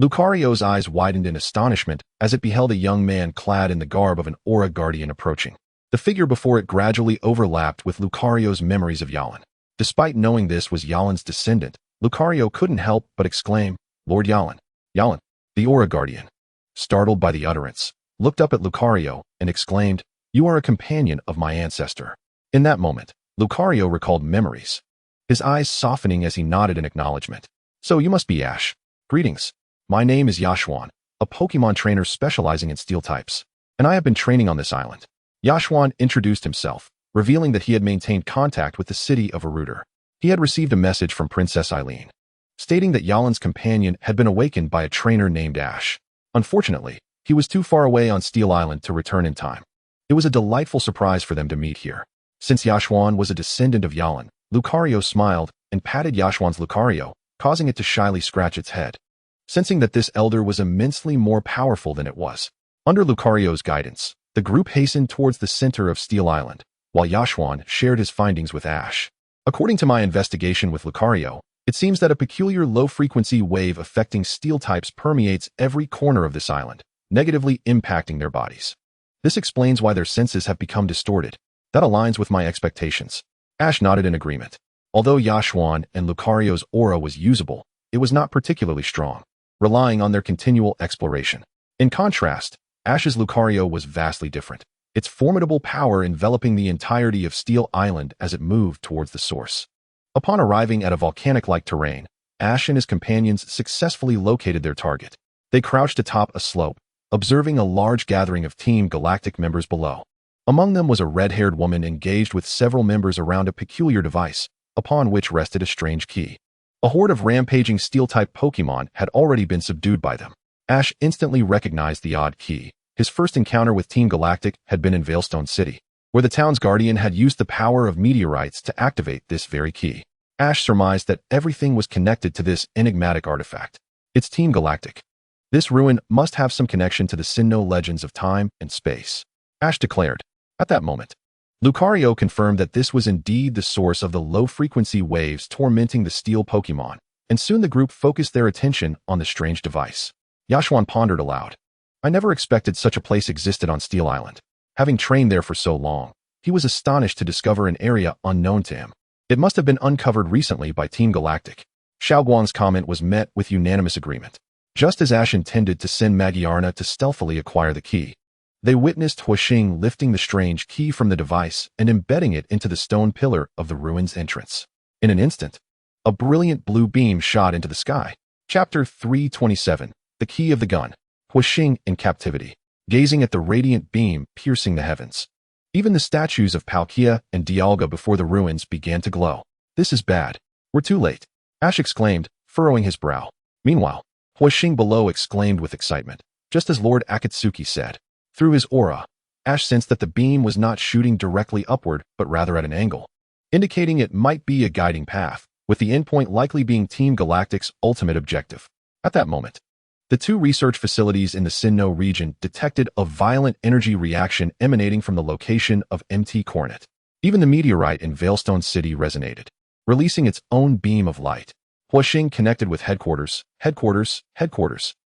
Lucario's eyes widened in astonishment as it beheld a young man clad in the garb of an aura guardian approaching. The figure before it gradually overlapped with Lucario's memories of Yalan. Despite knowing this was Yalan's descendant, Lucario couldn't help but exclaim, Lord Yalan. Yalan, the aura guardian. Startled by the utterance, looked up at Lucario and exclaimed, You are a companion of my ancestor. In that moment, Lucario recalled memories, his eyes softening as he nodded in acknowledgement. So you must be Ash. Greetings. My name is Yashwan, a Pokémon trainer specializing in steel types, and I have been training on this island. Yashwan introduced himself, revealing that he had maintained contact with the city of Aruder. He had received a message from Princess Eileen, stating that Yalan's companion had been awakened by a trainer named Ash. Unfortunately, he was too far away on Steel Island to return in time. It was a delightful surprise for them to meet here. Since Yashwan was a descendant of Yalan, Lucario smiled and patted Yashwan's Lucario, causing it to shyly scratch its head. sensing that this elder was immensely more powerful than it was. Under Lucario's guidance, the group hastened towards the center of Steel Island, while Yashuan shared his findings with Ash. According to my investigation with Lucario, it seems that a peculiar low-frequency wave affecting steel types permeates every corner of this island, negatively impacting their bodies. This explains why their senses have become distorted. That aligns with my expectations. Ash nodded in agreement. Although Yashuan and Lucario's aura was usable, it was not particularly strong, relying on their continual exploration. In contrast, Ash's Lucario was vastly different, its formidable power enveloping the entirety of Steel Island as it moved towards the source. Upon arriving at a volcanic-like terrain, Ash and his companions successfully located their target. They crouched atop a slope, observing a large gathering of Team Galactic members below. Among them was a red-haired woman engaged with several members around a peculiar device, upon which rested a strange key. A horde of rampaging Steel-type Pokémon had already been subdued by them. Ash instantly recognized the odd key. His first encounter with Team Galactic had been in Veilstone City, where the town's guardian had used the power of meteorites to activate this very key. Ash surmised that everything was connected to this enigmatic artifact. It's Team Galactic. This ruin must have some connection to the Sinnoh legends of time and space, Ash declared. At that moment, Lucario confirmed that this was indeed the source of the low-frequency waves tormenting the steel Pokémon, and soon the group focused their attention on the strange device. Yashuan pondered aloud. I never expected such a place existed on Steel Island. Having trained there for so long, he was astonished to discover an area unknown to him. It must have been uncovered recently by Team Galactic. Xiaoguang's comment was met with unanimous agreement. Just as Ash intended to send Magiarna to stealthily acquire the key, they witnessed Huixing lifting the strange key from the device and embedding it into the stone pillar of the ruin's entrance. In an instant, a brilliant blue beam shot into the sky. Chapter 327, The Key of the Gun. Huixing in captivity, gazing at the radiant beam piercing the heavens. Even the statues of Palkia and Dialga before the ruins began to glow. This is bad. We're too late, Ash exclaimed, furrowing his brow. Meanwhile, Huixing below exclaimed with excitement, just as Lord Akatsuki said. Through his aura, Ash sensed that the beam was not shooting directly upward, but rather at an angle, indicating it might be a guiding path, with the endpoint likely being Team Galactic's ultimate objective. At that moment, the two research facilities in the Sinnoh region detected a violent energy reaction emanating from the location of MT Coronet. Even the meteorite in Veilstone City resonated, releasing its own beam of light. Huixing connected with headquarters.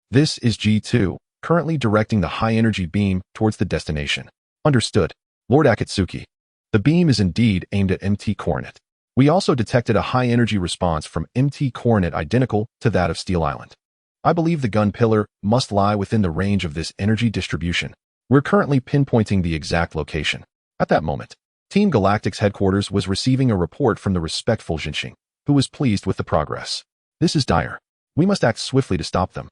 This is G2, currently directing the high-energy beam towards the destination. Understood, Lord Akatsuki. The beam is indeed aimed at MT Coronet. We also detected a high-energy response from MT Coronet identical to that of Steel Island. I believe the gun pillar must lie within the range of this energy distribution. We're currently pinpointing the exact location. At that moment, Team Galactic's headquarters was receiving a report from the respectful Jinxing, who was pleased with the progress. This is dire. We must act swiftly to stop them.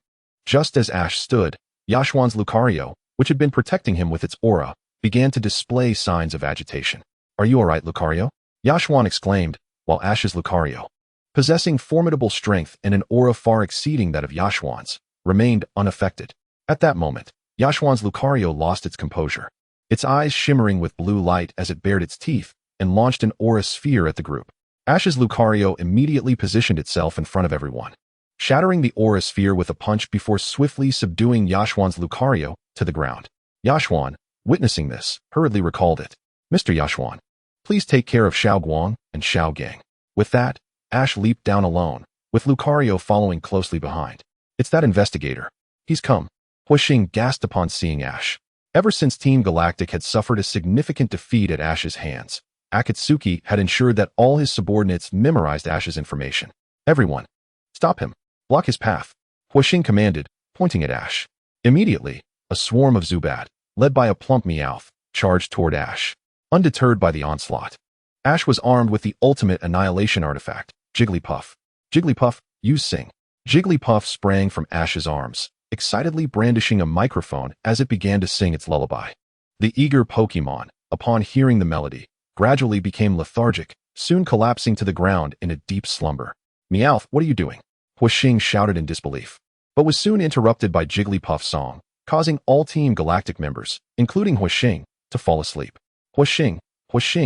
Just as Ash stood, Yashuan's Lucario, which had been protecting him with its aura, began to display signs of agitation. Are you alright, Lucario? Yashuan exclaimed, while Ash's Lucario, possessing formidable strength and an aura far exceeding that of Yashuan's, remained unaffected. At that moment, Yashuan's Lucario lost its composure, its eyes shimmering with blue light as it bared its teeth and launched an aura sphere at the group. Ash's Lucario immediately positioned itself in front of everyone, shattering the aura sphere with a punch before swiftly subduing Yashuan's Lucario to the ground. Yashuan, witnessing this, hurriedly recalled it. Mr. Yashuan, please take care of Xiaoguang and Xiaogang. With that, Ash leaped down alone, with Lucario following closely behind. It's that investigator. He's come. Huixing gasped upon seeing Ash. Ever since Team Galactic had suffered a significant defeat at Ash's hands, Akatsuki had ensured that all his subordinates memorized Ash's information. Everyone, stop him. Block his path, Huixing commanded, pointing at Ash. Immediately, a swarm of Zubat, led by a plump Meowth, charged toward Ash. Undeterred by the onslaught, Ash was armed with the ultimate annihilation artifact, Jigglypuff. Jigglypuff, use Sing. Jigglypuff sprang from Ash's arms, excitedly brandishing a microphone as it began to sing its lullaby. The eager Pokémon, upon hearing the melody, gradually became lethargic, soon collapsing to the ground in a deep slumber. Meowth, what are you doing? Huixing shouted in disbelief, but was soon interrupted by Jigglypuff's song, causing all Team Galactic members, including Huixing, to fall asleep. Huixing,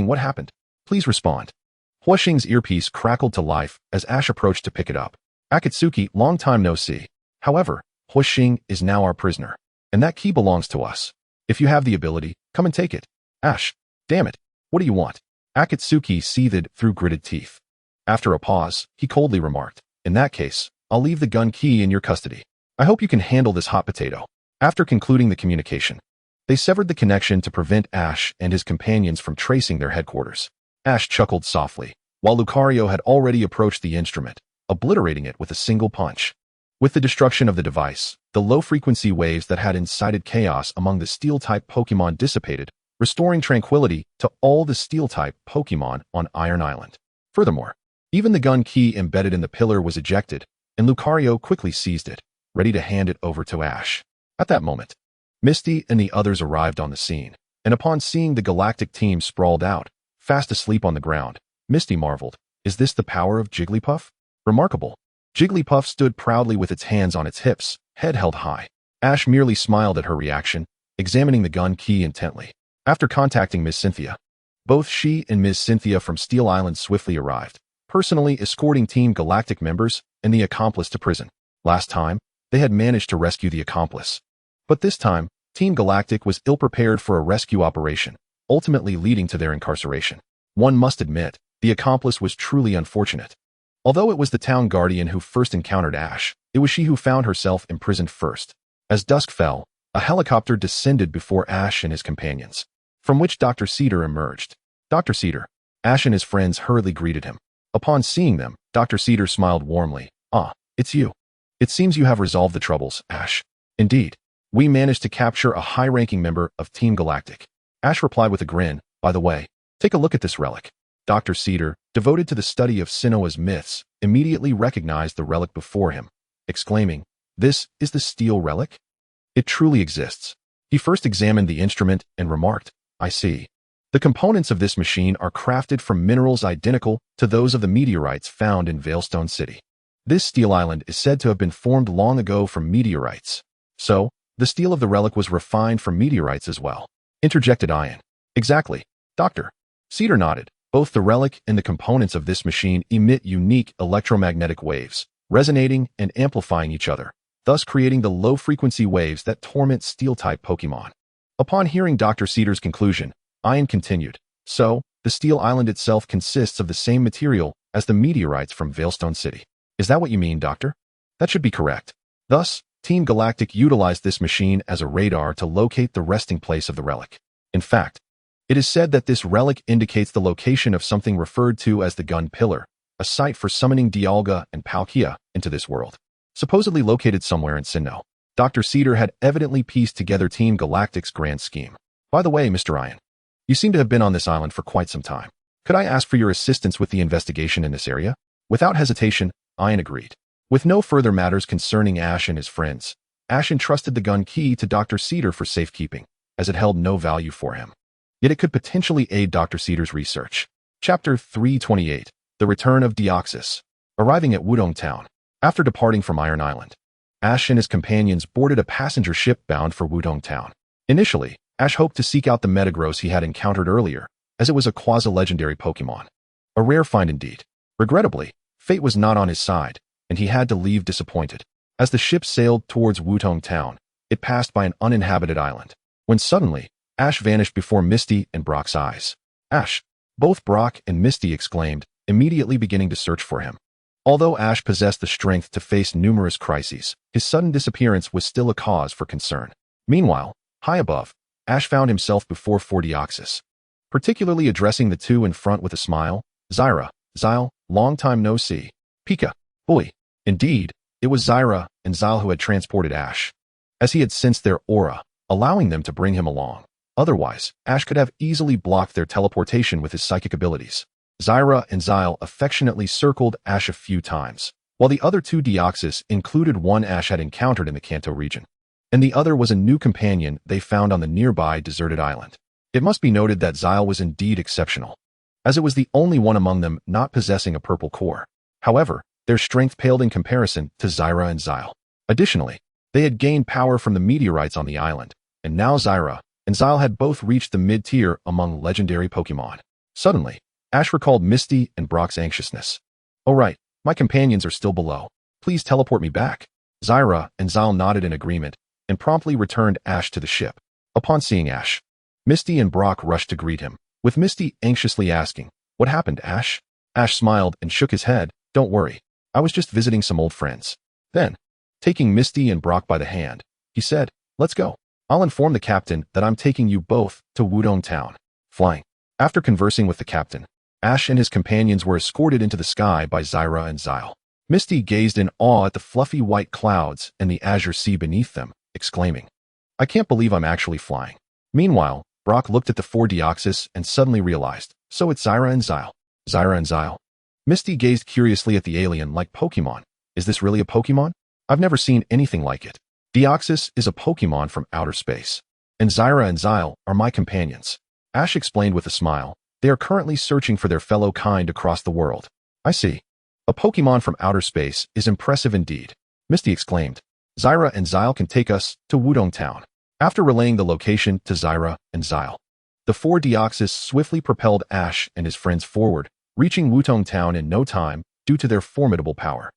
what happened? Please respond. Huixing's earpiece crackled to life as Ash approached to pick it up. Akatsuki, long time no see. However, Hoenn is now our prisoner, and that key belongs to us. If you have the ability, come and take it. Ash, damn it, what do you want? Akatsuki seethed through gritted teeth. After a pause, he coldly remarked, in that case, I'll leave the gun key in your custody. I hope you can handle this hot potato. After concluding the communication, they severed the connection to prevent Ash and his companions from tracing their headquarters. Ash chuckled softly, while Lucario had already approached the instrument, obliterating it with a single punch. With the destruction of the device, the low-frequency waves that had incited chaos among the Steel-type Pokémon dissipated, restoring tranquility to all the Steel-type Pokémon on Iron Island. Furthermore, even the gun key embedded in the pillar was ejected, and Lucario quickly seized it, ready to hand it over to Ash. At that moment, Misty and the others arrived on the scene, and upon seeing the Galactic team sprawled out, fast asleep on the ground, Misty marveled, is this the power of Jigglypuff? Remarkable. Jigglypuff stood proudly with its hands on its hips, head held high. Ash merely smiled at her reaction, examining the gun key intently. After contacting Ms. Cynthia, both she and Ms. Cynthia from Steel Island swiftly arrived, personally escorting Team Galactic members and the accomplice to prison. Last time, they had managed to rescue the accomplice. But this time, Team Galactic was ill-prepared for a rescue operation, ultimately leading to their incarceration. One must admit, the accomplice was truly unfortunate. Although it was the town guardian who first encountered Ash, it was she who found herself imprisoned first. As dusk fell, a helicopter descended before Ash and his companions, from which Dr. Cedar emerged. Dr. Cedar. Ash and his friends hurriedly greeted him. Upon seeing them, Dr. Cedar smiled warmly. Ah, it's you. It seems you have resolved the troubles, Ash. Indeed. We managed to capture a high-ranking member of Team Galactic. Ash replied with a grin. By the way, take a look at this relic. Dr. Cedar, devoted to the study of Sinnoh's myths, immediately recognized the relic before him, exclaiming, "This is the steel relic? It truly exists." He first examined the instrument and remarked, "I see. The components of this machine are crafted from minerals identical to those of the meteorites found in Veilstone City. This steel island is said to have been formed long ago from meteorites. So, the steel of the relic was refined from meteorites as well," interjected Ian. "Exactly, Dr. Cedar nodded. Both the relic and the components of this machine emit unique electromagnetic waves, resonating and amplifying each other, thus creating the low-frequency waves that torment Steel-type Pokémon." Upon hearing Dr. Cedar's conclusion, Ian continued, "So, the Steel Island itself consists of the same material as the meteorites from Veilstone City. Is that what you mean, Doctor?" "That should be correct." Thus, Team Galactic utilized this machine as a radar to locate the resting place of the relic. In fact, it is said that this relic indicates the location of something referred to as the Gun Pillar, a site for summoning Dialga and Palkia into this world, supposedly located somewhere in Sinnoh. Dr. Cedar had evidently pieced together Team Galactic's grand scheme. "By the way, Mr. Ian, you seem to have been on this island for quite some time. Could I ask for your assistance with the investigation in this area?" Without hesitation, Ian agreed. With no further matters concerning Ash and his friends, Ash entrusted the gun key to Dr. Cedar for safekeeping, as it held no value for him. Yet it could potentially aid Dr. Cedar's research. Chapter 328, The Return of Deoxys. Arriving at Wudong Town. After departing from Iron Island, Ash and his companions boarded a passenger ship bound for Wudong Town. Initially, Ash hoped to seek out the Metagross he had encountered earlier, as it was a quasi-legendary Pokémon. A rare find indeed. Regrettably, fate was not on his side, and he had to leave disappointed. As the ship sailed towards Wudong Town, it passed by an uninhabited island, when suddenly, Ash vanished before Misty and Brock's eyes. "Ash!" Both Brock and Misty exclaimed, immediately beginning to search for him. Although Ash possessed the strength to face numerous crises, his sudden disappearance was still a cause for concern. Meanwhile, high above, Ash found himself before Deoxys, particularly addressing the two in front with a smile. "Zyra, Zyle, long time no see. Pika, boy." Indeed, it was Zyra and Zyle who had transported Ash, as he had sensed their aura, allowing them to bring him along. Otherwise, Ash could have easily blocked their teleportation with his psychic abilities. Zyra and Zyle affectionately circled Ash a few times, while the other two Deoxys included one Ash had encountered in the Kanto region, and the other was a new companion they found on the nearby deserted island. It must be noted that Zyle was indeed exceptional, as it was the only one among them not possessing a purple core. However, their strength paled in comparison to Zyra and Zyle. Additionally, they had gained power from the meteorites on the island, and now Zyra and Zyle had both reached the mid-tier among legendary Pokémon. Suddenly, Ash recalled Misty and Brock's anxiousness. "Oh right, my companions are still below. Please teleport me back." Zyra and Zyle nodded in agreement and promptly returned Ash to the ship. Upon seeing Ash, Misty and Brock rushed to greet him, with Misty anxiously asking, "What happened, Ash?" Ash smiled and shook his head. "Don't worry. I was just visiting some old friends." Then, taking Misty and Brock by the hand, he said, "Let's go. I'll inform the captain that I'm taking you both to Wudong Town." Flying. After conversing with the captain, Ash and his companions were escorted into the sky by Zyra and Zyle. Misty gazed in awe at the fluffy white clouds and the azure sea beneath them, exclaiming, "I can't believe I'm actually flying." Meanwhile, Brock looked at the 4 Deoxys and suddenly realized, so it's Zyra and Zyle. Zyra and Zyle. Misty gazed curiously at the alien like Pokemon. Is this really a Pokemon? I've never seen anything like it. Deoxys is a Pokemon from outer space. And Zyra and Zyle are my companions. Ash explained with a smile. They are currently searching for their fellow kind across the world. I see. A Pokemon from outer space is impressive indeed. Misty exclaimed. Zyra and Zyle can take us to Wudong Town. After relaying the location to Zyra and Zyle, the 4 Deoxys swiftly propelled Ash and his friends forward, reaching Wudong Town in no time due to their formidable power.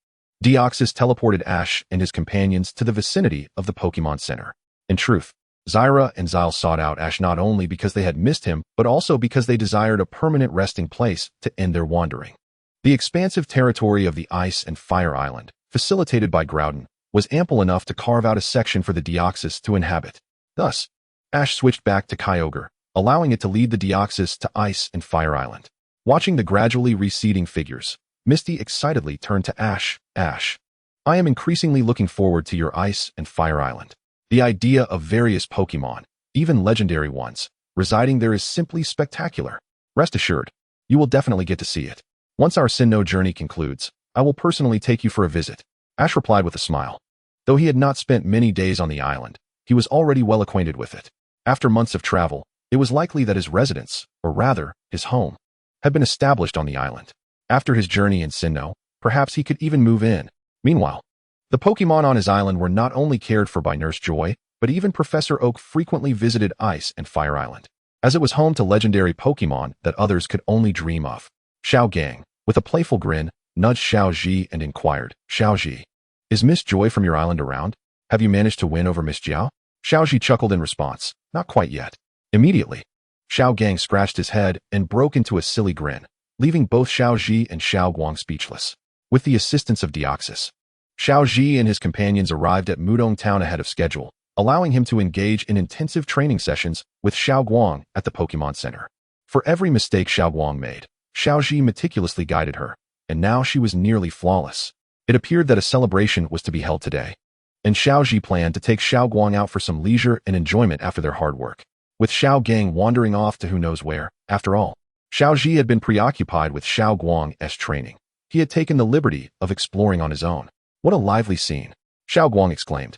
Deoxys teleported Ash and his companions to the vicinity of the Pokemon Center. In truth, Zyra and Zyle sought out Ash not only because they had missed him, but also because they desired a permanent resting place to end their wandering. The expansive territory of the Icefire Island, facilitated by Groudon, was ample enough to carve out a section for the Deoxys to inhabit. Thus, Ash switched back to Kyogre, allowing it to lead the Deoxys to Icefire Island. Watching the gradually receding figures, Misty excitedly turned to Ash. Ash, I am increasingly looking forward to your Icefire Island. The idea of various Pokemon, even legendary ones, residing there is simply spectacular. Rest assured, you will definitely get to see it. Once our Sinnoh journey concludes, I will personally take you for a visit. Ash replied with a smile. Though he had not spent many days on the island, he was already well acquainted with it. After months of travel, it was likely that his residence, or rather, his home, had been established on the island. After his journey in Sinnoh, perhaps he could even move in. Meanwhile, the Pokemon on his island were not only cared for by Nurse Joy, but even Professor Oak frequently visited Icefire Island, as it was home to legendary Pokemon that others could only dream of. Xiao Gang, with a playful grin, nudged Xiao Ji and inquired, Xiao Ji, is Miss Joy from your island around? Have you managed to win over Miss Jiao? Xiao Ji chuckled in response, not quite yet. Immediately, Xiao Gang scratched his head and broke into a silly grin, leaving both Xiao Ji and Xiao Guang speechless. With the assistance of Deoxys, Xiao Ji and his companions arrived at Wudong Town ahead of schedule, allowing him to engage in intensive training sessions with Xiao Guang at the Pokemon Center. For every mistake Xiao Guang made, Xiao Ji meticulously guided her, and now she was nearly flawless. It appeared that a celebration was to be held today, and Xiao Ji planned to take Xiao Guang out for some leisure and enjoyment after their hard work, with Xiao Gang wandering off to who knows where. After all, Xiao Ji had been preoccupied with Xiao Guang's training. He had taken the liberty of exploring on his own. What a lively scene, Xiao Guang exclaimed,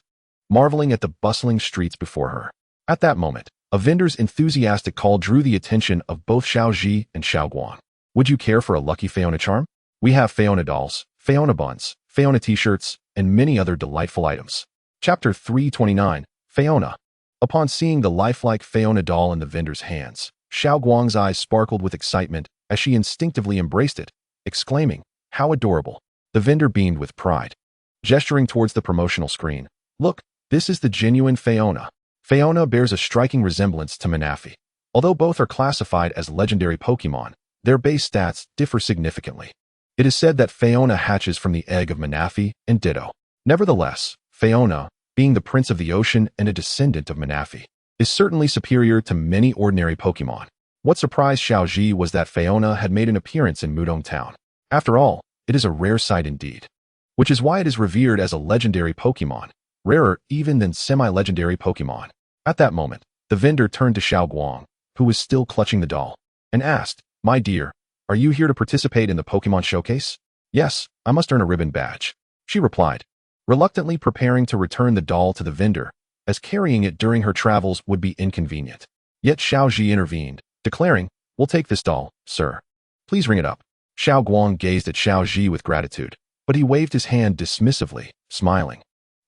marveling at the bustling streets before her. At that moment, a vendor's enthusiastic call drew the attention of both Xiao Ji and Xiao Guang. Would you care for a lucky Fiona charm? We have Fiona dolls, Fiona buns, Fiona t-shirts, and many other delightful items. Chapter 329, Fiona. Upon seeing the lifelike Fiona doll in the vendor's hands, Xiao Guang's eyes sparkled with excitement as she instinctively embraced it, exclaiming, how adorable. The vendor beamed with pride, gesturing towards the promotional screen. Look, this is the genuine Fiona. Fiona bears a striking resemblance to Manaphy. Although both are classified as legendary Pokemon, their base stats differ significantly. It is said that Fiona hatches from the egg of Manaphy and Ditto. Nevertheless, Fiona, being the prince of the ocean and a descendant of Manaphy, is certainly superior to many ordinary Pokemon. What surprised Xiao Ji was that Fiona had made an appearance in Wudong Town. After all, it is a rare sight indeed, which is why it is revered as a legendary Pokemon, rarer even than semi-legendary Pokemon. At that moment, the vendor turned to Xiao Guang, who was still clutching the doll, and asked, my dear, are you here to participate in the Pokemon Showcase? Yes, I must earn a ribbon badge, she replied, reluctantly preparing to return the doll to the vendor, as carrying it during her travels would be inconvenient. Yet Xiao Ji intervened, declaring, we'll take this doll, sir. Please ring it up. Xiao Guang gazed at Xiao Ji with gratitude, but he waved his hand dismissively, smiling.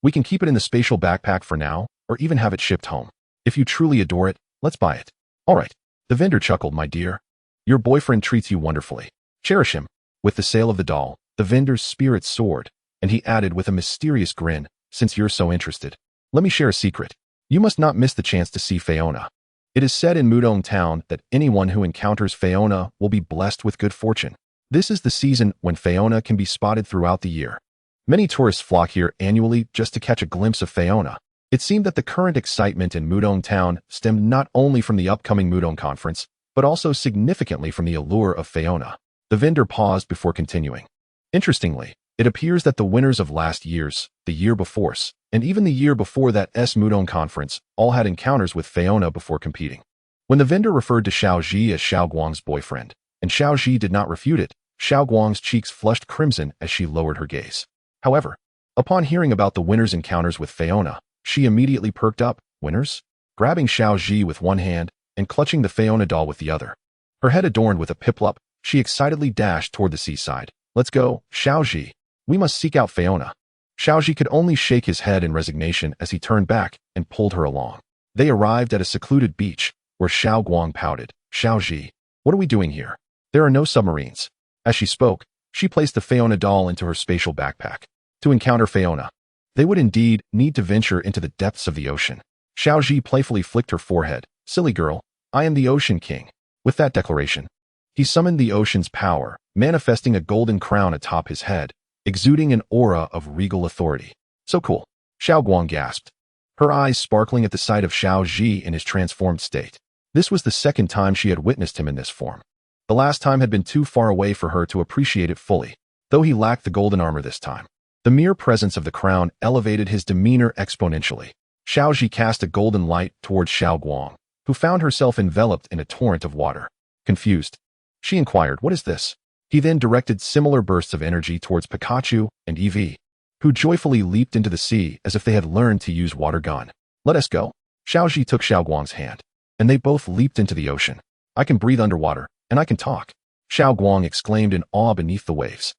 We can keep it in the spatial backpack for now, or even have it shipped home. If you truly adore it, let's buy it. All right. The vendor chuckled, my dear. Your boyfriend treats you wonderfully. Cherish him. With the sale of the doll, the vendor's spirits soared, and he added with a mysterious grin, since you're so interested, let me share a secret. You must not miss the chance to see Fiona. It is said in Mudong Town that anyone who encounters Fiona will be blessed with good fortune. This is the season when Fiona can be spotted throughout the year. Many tourists flock here annually just to catch a glimpse of Fiona. It seemed that the current excitement in Mudong Town stemmed not only from the upcoming Mudong conference, but also significantly from the allure of Fiona. The vendor paused before continuing. Interestingly, it appears that the winners of last year's, the year before's, and even the year before that Mudong conference all had encounters with Fiona before competing. When the vendor referred to Xiaoji as Xiaoguang's boyfriend, and Xiaoji did not refute it, Xiaoguang's cheeks flushed crimson as she lowered her gaze. However, upon hearing about the winner's encounters with Fiona, she immediately perked up. Winners? Grabbing Xiaoji with one hand and clutching the Fiona doll with the other. Her head adorned with a piplup, she excitedly dashed toward the seaside. Let's go, Xiaoji. We must seek out Fiona. Xiaoji could only shake his head in resignation as he turned back and pulled her along. They arrived at a secluded beach, where Xiaoguang pouted. Xiaoji, what are we doing here? There are no submarines. As she spoke, she placed the Fiona doll into her spatial backpack. To encounter Fiona, they would indeed need to venture into the depths of the ocean. Xiaoji playfully flicked her forehead. Silly girl, I am the Ocean King. With that declaration, he summoned the ocean's power, manifesting a golden crown atop his head, exuding an aura of regal authority. So cool. Xiaoguang gasped, her eyes sparkling at the sight of Xiaoji in his transformed state. This was the second time she had witnessed him in this form. The last time had been too far away for her to appreciate it fully, though he lacked the golden armor this time. The mere presence of the crown elevated his demeanor exponentially. Xiaoji cast a golden light towards Xiaoguang, who found herself enveloped in a torrent of water. Confused, she inquired, what is this? He then directed similar bursts of energy towards Pikachu and Eevee, who joyfully leaped into the sea as if they had learned to use water gun. Let us go. Xiaoji took Xiaoguang's hand, and they both leaped into the ocean. I can breathe underwater, and I can talk, Xiaoguang exclaimed in awe beneath the waves.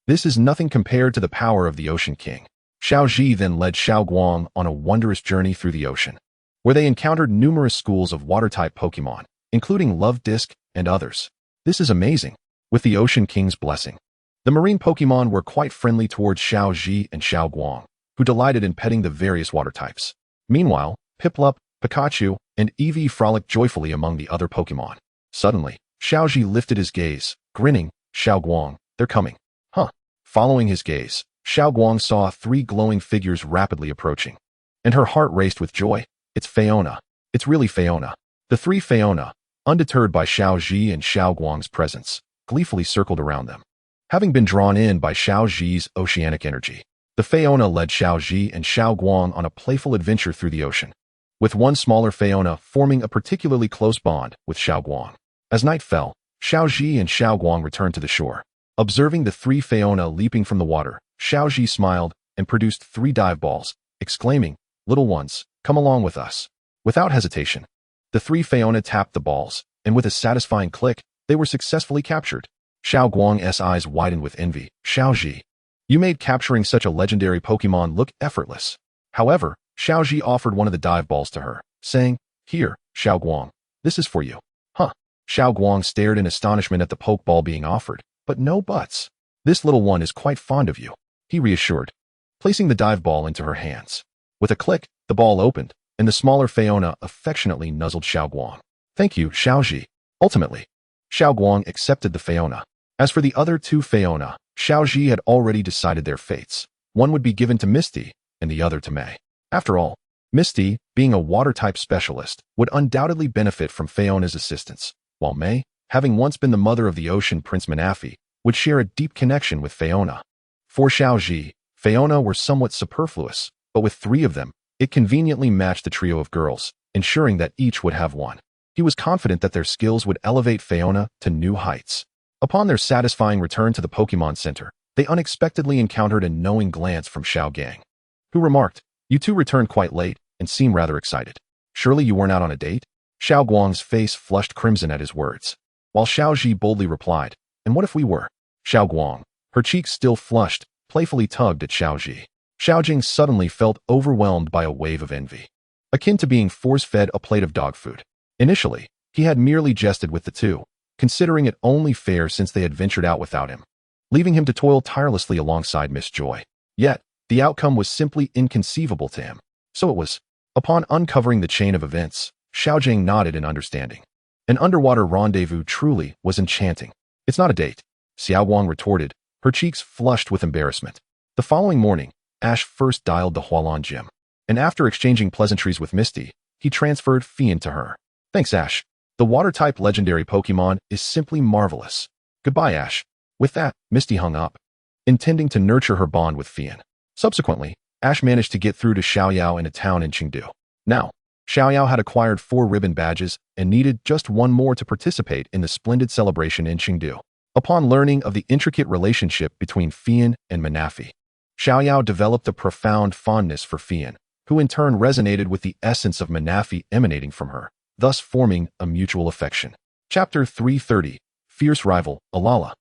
This is nothing compared to the power of the Ocean King. Xiaoji then led Xiaoguang on a wondrous journey through the ocean, where they encountered numerous schools of water-type Pokémon, including Love Disc and others. This is amazing. With the Ocean King's blessing, the marine Pokémon were quite friendly towards Xiaoji and Xiaoguang, who delighted in petting the various water types. Meanwhile, Piplup, Pikachu, and Eevee frolicked joyfully among the other Pokémon. Suddenly, Xiaoji lifted his gaze, grinning. Xiaoguang, they're coming. Huh. Following his gaze, Xiaoguang saw 3 glowing figures rapidly approaching, and her heart raced with joy. It's Fiona. It's really Fiona. The 3 Fiona, undeterred by Xiaoji and Xiaoguang's presence, gleefully circled around them. Having been drawn in by Xiaoji's oceanic energy, the Fiona led Xiaoji and Xiaoguang on a playful adventure through the ocean, with one smaller Fiona forming a particularly close bond with Xiaoguang. As night fell, Xiaoji and Xiaoguang returned to the shore. Observing the 3 Fiona leaping from the water, Xiaoji smiled and produced 3 dive balls, exclaiming, little ones, come along with us. Without hesitation, the 3 Fiona tapped the balls, and with a satisfying click, they were successfully captured. Xiaoguang's eyes widened with envy. Xiaoji, you made capturing such a legendary Pokémon look effortless. However, Xiaoji offered one of the dive balls to her, saying, here, Xiaoguang, this is for you. Huh. Xiaoguang stared in astonishment at the Pokeball being offered, but no buts. This little one is quite fond of you, he reassured, placing the dive ball into her hands. With a click, the ball opened, and the smaller Fiona affectionately nuzzled Xiaoguang. Thank you, Xiaoji. Ultimately, Xiaoguang accepted the Fiona. As for the other 2 Fiona, Xiaoji had already decided their fates. One would be given to Misty, and the other to May. After all, Misty, being a water-type specialist, would undoubtedly benefit from Fiona's assistance, while May, having once been the mother of the ocean Prince Manafi, would share a deep connection with Fiona. For Xiaoji, Fiona were somewhat superfluous, but with 3 of them, it conveniently matched the trio of girls, ensuring that each would have one. He was confident that their skills would elevate Fiona to new heights. Upon their satisfying return to the Pokémon Center, they unexpectedly encountered a knowing glance from Xiaogang, who remarked, you 2 returned quite late and seem rather excited. Surely you weren't out on a date? Xiaoguang's face flushed crimson at his words, while Xiaoji boldly replied, and what if we were? Xiaoguang, her cheeks still flushed, playfully tugged at Xiaoji. Xiaojing suddenly felt overwhelmed by a wave of envy, akin to being force-fed a plate of dog food. Initially, he had merely jested with the 2, considering it only fair since they had ventured out without him, leaving him to toil tirelessly alongside Miss Joy. Yet, The outcome was simply inconceivable to him. So it was. Upon uncovering the chain of events, Xiaojing nodded in understanding. An underwater rendezvous truly was enchanting. It's not a date, Xiao Wang retorted, her cheeks flushed with embarrassment. The following morning, Ash first dialed the Hualan gym, and after exchanging pleasantries with Misty, he transferred Fian to her. Thanks, Ash. The water-type legendary Pokémon is simply marvelous. Goodbye, Ash. With that, Misty hung up, intending to nurture her bond with Fian. Subsequently, Ash managed to get through to Xiaoyao in a town in Qingdu. Now, Xiaoyao had acquired 4 ribbon badges and needed just one more to participate in the splendid celebration in Qingdu. Upon learning of the intricate relationship between Fian and Manaphy, Xiaoyao developed a profound fondness for Fian, who in turn resonated with the essence of Manaphy emanating from her, thus forming a mutual affection. Chapter 330, Fierce Rival, Alala.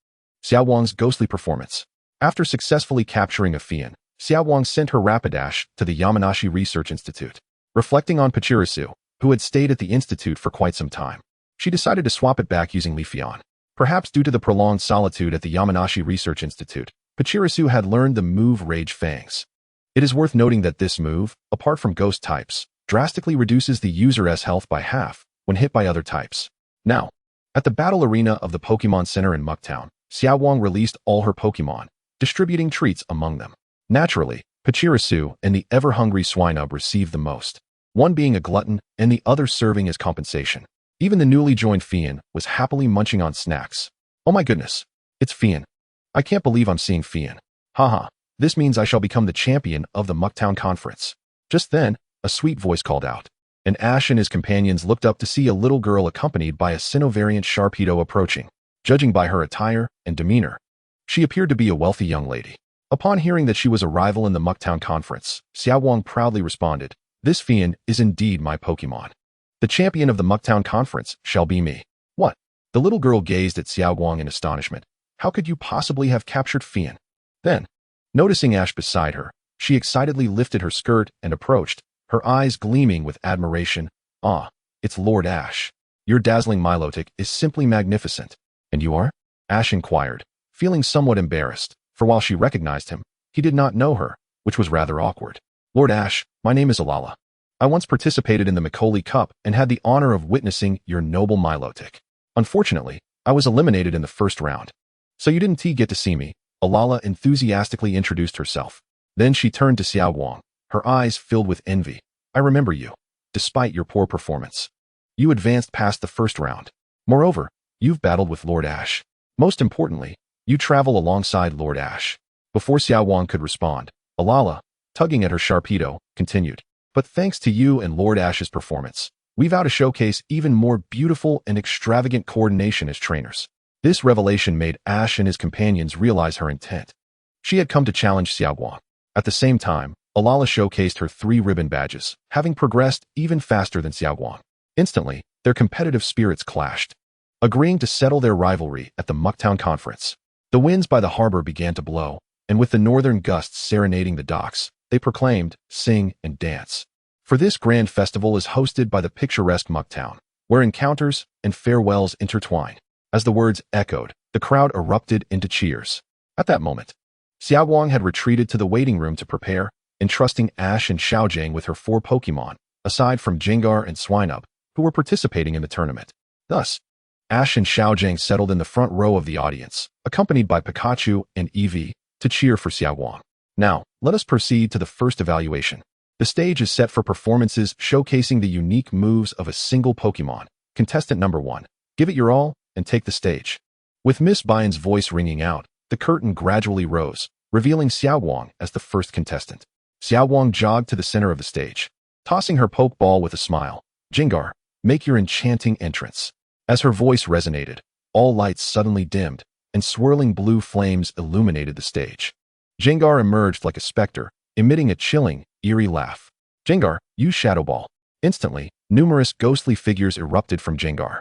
Xiao Wang's ghostly performance. After successfully capturing a Fian, Xiao Wang sent her Rapidash to the Yamanashi Research Institute. Reflecting on Pachirisu, who had stayed at the institute for quite some time, she decided to swap it back using Leafeon. Perhaps due to the prolonged solitude at the Yamanashi Research Institute, Pachirisu had learned the move Rage Fangs. It is worth noting that this move, apart from ghost types, drastically reduces the user's health by half when hit by other types. Now, at the battle arena of the Pokémon Center in Mucktown, Xiao Wang released all her Pokémon, distributing treats among them. Naturally, Pachirisu and the ever-hungry Swinub received the most, one being a glutton and the other serving as compensation. Even the newly joined Fian was happily munching on snacks. Oh my goodness, it's Fian. I can't believe I'm seeing Fian. Haha, this means I shall become the champion of the Mucktown Conference. Just then, a sweet voice called out, and Ash and his companions looked up to see a little girl accompanied by a Sinnoh variant Sharpedo approaching. Judging by her attire and demeanor, she appeared to be a wealthy young lady. Upon hearing that she was a rival in the Mucktown Conference, Xiao Wang proudly responded, "This Fian is indeed my Pokémon. The champion of the Mucktown Conference shall be me." What? The little girl gazed at Xiao Wang in astonishment. How could you possibly have captured Fian? Then, noticing Ash beside her, she excitedly lifted her skirt and approached, her eyes gleaming with admiration. "Ah, it's Lord Ash. Your dazzling Milotic is simply magnificent." "And you are?" Ash inquired, feeling somewhat embarrassed, for while she recognized him, he did not know her, which was rather awkward. "Lord Ash, my name is Alala. I once participated in the Macaulay Cup and had the honor of witnessing your noble Milotic. Unfortunately, I was eliminated in the first round. So you didn't get to see me." Alala enthusiastically introduced herself. Then she turned to Xiao Wang, her eyes filled with envy. "I remember you. Despite your poor performance, you advanced past the first round. Moreover, you've battled with Lord Ash. Most importantly, you travel alongside Lord Ash." Before Xiao Wang could respond, Alala, tugging at her Sharpedo, continued, "But thanks to you and Lord Ash's performance, we vow to showcase even more beautiful and extravagant coordination as trainers." This revelation made Ash and his companions realize her intent. She had come to challenge Xiao Wang. At the same time, Alala showcased her 3 ribbon badges, having progressed even faster than Xiao Wang. Instantly, their competitive spirits clashed. Agreeing to settle their rivalry at the Mucktown Conference, the winds by the harbor began to blow, and with the northern gusts serenading the docks, they proclaimed, "Sing and dance." For this grand festival is hosted by the picturesque Mucktown, where encounters and farewells intertwine. As the words echoed, the crowd erupted into cheers. At that moment, Xiao Wang had retreated to the waiting room to prepare, entrusting Ash and Xiaojing with her 4 Pokémon, aside from Gengar and Swinub, who were participating in the tournament. Thus, Ash and Xiaojing settled in the front row of the audience, accompanied by Pikachu and Eevee, to cheer for Xiao Wang. Now, let us proceed to the first evaluation. The stage is set for performances showcasing the unique moves of a single Pokémon. Contestant number 1, give it your all and take the stage. With Miss Bian's voice ringing out, the curtain gradually rose, revealing Xiao Wang as the first contestant. Xiao Wang jogged to the center of the stage, tossing her Pokeball with a smile. "Gengar, make your enchanting entrance." As her voice resonated, all lights suddenly dimmed, and swirling blue flames illuminated the stage. Gengar emerged like a specter, emitting a chilling, eerie laugh. "Gengar, use Shadow Ball." Instantly, numerous ghostly figures erupted from Gengar,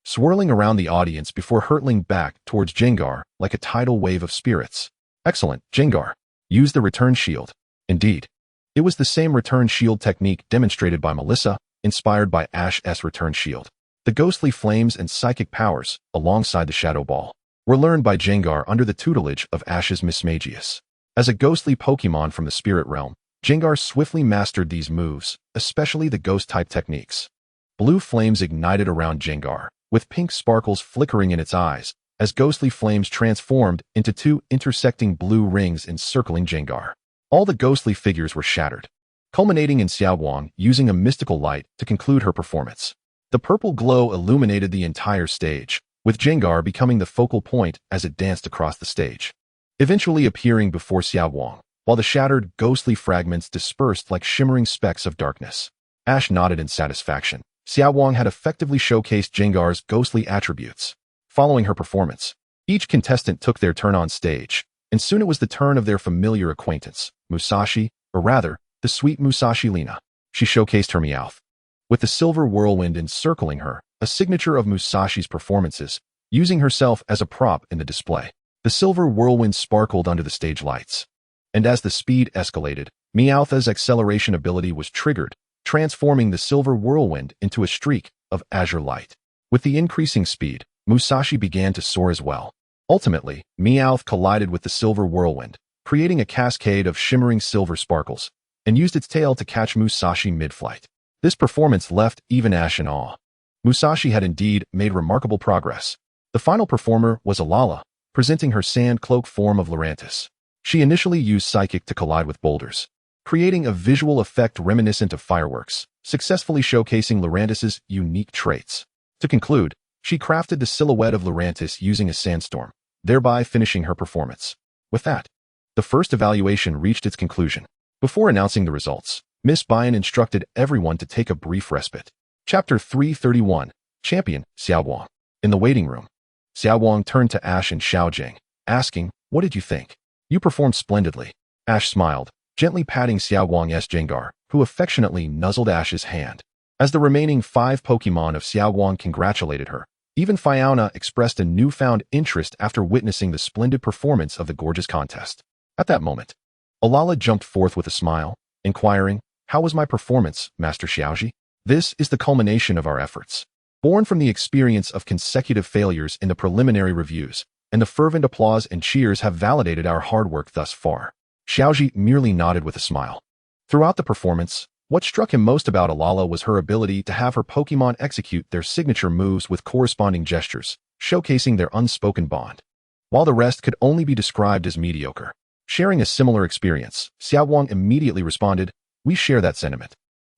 swirling around the audience before hurtling back towards Gengar like a tidal wave of spirits. "Excellent, Gengar. Use the return shield." Indeed, it was the same return shield technique demonstrated by Melissa, inspired by Ash's return shield. The ghostly flames and psychic powers, alongside the Shadow Ball, were learned by Gengar under the tutelage of Ash's Miss Magius. As a ghostly Pokémon from the spirit realm, Gengar swiftly mastered these moves, especially the ghost-type techniques. Blue flames ignited around Gengar, with pink sparkles flickering in its eyes, as ghostly flames transformed into two intersecting blue rings encircling Gengar. All the ghostly figures were shattered, culminating in Xiaowang using a mystical light to conclude her performance. The purple glow illuminated the entire stage, with Gengar becoming the focal point as it danced across the stage, eventually appearing before Xiaowang, while the shattered, ghostly fragments dispersed like shimmering specks of darkness. Ash nodded in satisfaction. Xiaowang had effectively showcased Gengar's ghostly attributes. Following her performance, each contestant took their turn on stage, and soon it was the turn of their familiar acquaintance, Musashi, or rather, the sweet Musashi Lina. She showcased her Meowth, with the silver whirlwind encircling her, a signature of Musashi's performances, using herself as a prop in the display. The silver whirlwind sparkled under the stage lights, and as the speed escalated, Meowth's acceleration ability was triggered, transforming the silver whirlwind into a streak of azure light. With the increasing speed, Musashi began to soar as well. Ultimately, Meowth collided with the silver whirlwind, creating a cascade of shimmering silver sparkles, and used its tail to catch Musashi mid-flight. This performance left even Ash in awe. Musashi had indeed made remarkable progress. The final performer was Alala, presenting her sand cloak form of Lurantis. She initially used Psychic to collide with boulders, creating a visual effect reminiscent of fireworks, successfully showcasing Lurantis's unique traits. To conclude, she crafted the silhouette of Lurantis using a sandstorm, thereby finishing her performance. With that, the first evaluation reached its conclusion. Before announcing the results, Miss Bayan instructed everyone to take a brief respite. Chapter 331, Champion, Xiaowang. In the waiting room, Xiaowang turned to Ash and Xiaojing, asking, "What did you think?" "You performed splendidly." Ash smiled, gently patting Xiaowang's Gengar, who affectionately nuzzled Ash's hand. As the remaining 5 Pokémon of Xiaowang congratulated her, even Fiona expressed a newfound interest after witnessing the splendid performance of the gorgeous contest. At that moment, Alala jumped forth with a smile, inquiring, "How was my performance, Master Xiaoji?" "This is the culmination of our efforts. Born from the experience of consecutive failures in the preliminary reviews, and the fervent applause and cheers have validated our hard work thus far." Xiaoji merely nodded with a smile. Throughout the performance, what struck him most about Alala was her ability to have her Pokémon execute their signature moves with corresponding gestures, showcasing their unspoken bond, while the rest could only be described as mediocre. Sharing a similar experience, Xiaowang immediately responded, "We share that sentiment.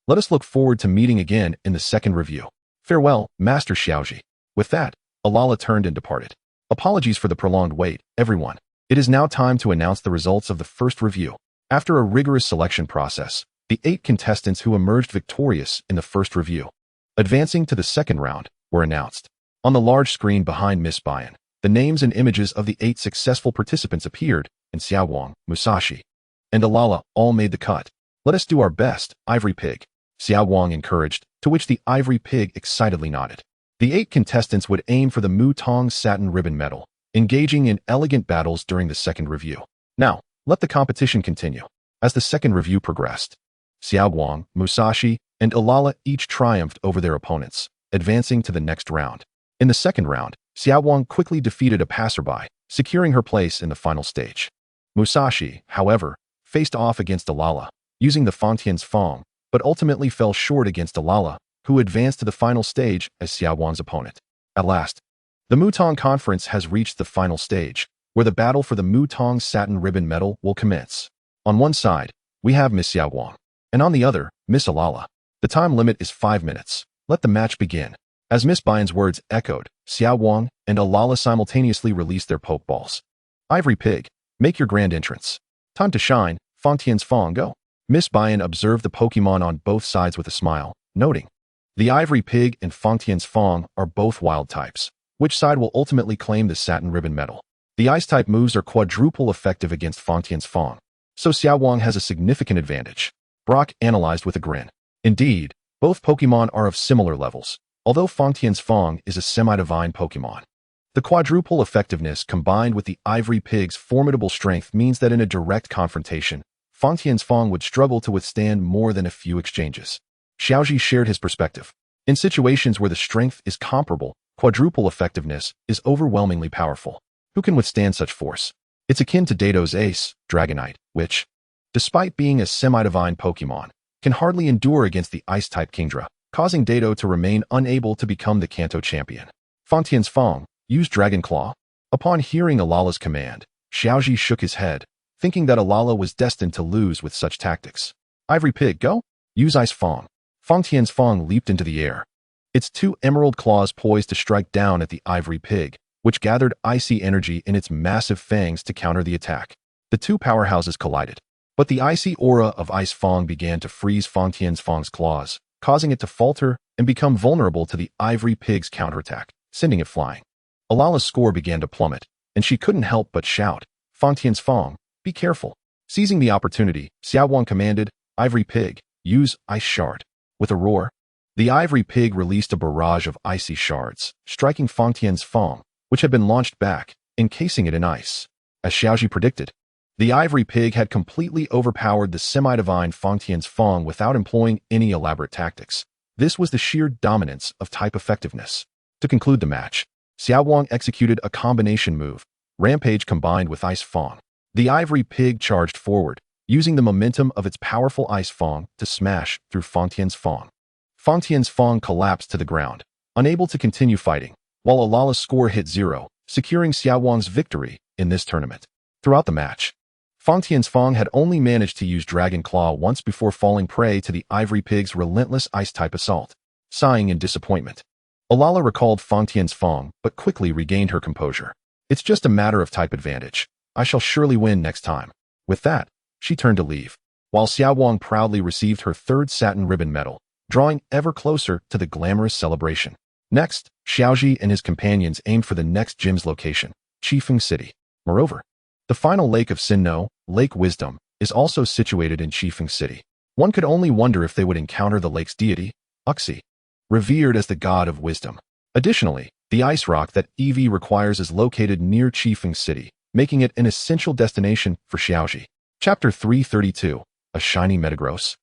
Let us look forward to meeting again in the second review. Farewell, Master Xiaoji." With that, Alala turned and departed. Apologies for the prolonged wait, everyone. It is now time to announce the results of the first review. After a rigorous selection process, the 8 contestants who emerged victorious in the first review, advancing to the second round, were announced. On the large screen behind Miss Bayan, the names and images of the 8 successful participants appeared, and Xiaowang, Musashi, and Alala all made the cut. "Let us do our best, Ivory Pig," Xiaowang encouraged, to which the Ivory Pig excitedly nodded. The 8 contestants would aim for the Mutong Satin Ribbon Medal, engaging in elegant battles during the second review. Now, let the competition continue. As the second review progressed, Xiaowang, Musashi, and Alala each triumphed over their opponents, advancing to the next round. In the second round, Xiaowang quickly defeated a passerby, securing her place in the final stage. Musashi, however, faced off against Alala, using the Fontain's Fong, but ultimately fell short against Alala, who advanced to the final stage as Xiaowang's opponent. At last, the Mutong Conference has reached the final stage, where the battle for the Mutong Satin Ribbon Medal will commence. On one side, we have Miss Xiaowang, and on the other, Miss Alala. The time limit is 5 minutes. Let the match begin. As Miss Bayan's words echoed, Xiaowang and Alala simultaneously released their Pokeballs. "Ivory Pig, make your grand entrance. Time to shine, Fontain's Fong, go." Miss Bayan observed the Pokemon on both sides with a smile, noting, "The Ivory Pig and Fontain's Fong are both wild types. Which side will ultimately claim the Satin Ribbon Medal?" The Ice-type moves are quadruple effective against Fontain's Fong, so Xiaowang has a significant advantage. Brock analyzed with a grin. Indeed, both Pokemon are of similar levels, although Fontain's Fong is a semi-divine Pokemon. The quadruple effectiveness combined with the Ivory Pig's formidable strength means that in a direct confrontation, Fontain's Fong would struggle to withstand more than a few exchanges. Xiaoji shared his perspective. In situations where the strength is comparable, quadruple effectiveness is overwhelmingly powerful. Who can withstand such force? It's akin to Dato's Ace, Dragonite, which, despite being a semi-divine Pokémon, can hardly endure against the Ice-type Kingdra, causing Dato to remain unable to become the Kanto champion. Fangtian's Fang used Dragon Claw. Upon hearing Alala's command, Xiaoji shook his head, thinking that Alala was destined to lose with such tactics. Ivory Pig, go! Use Ice Fang. Fangtian's Fang leaped into the air. Its two emerald claws poised to strike down at the Ivory Pig, which gathered icy energy in its massive fangs to counter the attack. The two powerhouses collided, but the icy aura of Ice Fang began to freeze Fangtian's Fang's claws, causing it to falter and become vulnerable to the Ivory Pig's counterattack, sending it flying. Alala's score began to plummet, and she couldn't help but shout, "Fangtian's Fang, be careful." Seizing the opportunity, Xiaowang commanded, "Ivory Pig, use Ice Shard." With a roar, the Ivory Pig released a barrage of icy shards, striking Fangtian's Fang, which had been launched back, encasing it in ice. As Xiaoji predicted, the Ivory Pig had completely overpowered the semi-divine Fangtian's Fang without employing any elaborate tactics. This was the sheer dominance of type effectiveness. To conclude the match, Xiaowang executed a combination move, Rampage combined with Ice Fang. The Ivory Pig charged forward, using the momentum of its powerful Ice Fang to smash through Fangtian's Fang. Fangtian's Fang collapsed to the ground, unable to continue fighting, while Alala's score hit 0, securing Xiaowang's victory in this tournament. Throughout the match, Fangtian's Fang had only managed to use Dragon Claw once before falling prey to the Ivory Pig's relentless Ice-type assault. Sighing in disappointment, Alala recalled Fangtian's Fang but quickly regained her composure. "It's just a matter of type advantage. I shall surely win next time." With that, she turned to leave, while Xiaowang proudly received her third satin ribbon medal, drawing ever closer to the glamorous celebration. Next, Xiaoji and his companions aimed for the next gym's location, Chifeng City. Moreover, the final lake of Sinnoh, Lake Wisdom, is also situated in Chifeng City. One could only wonder if they would encounter the lake's deity, Uxie, revered as the god of wisdom. Additionally, the ice rock that Eevee requires is located near Chifeng City, making it an essential destination for Xiaoji. Chapter 332, A Shiny Metagross.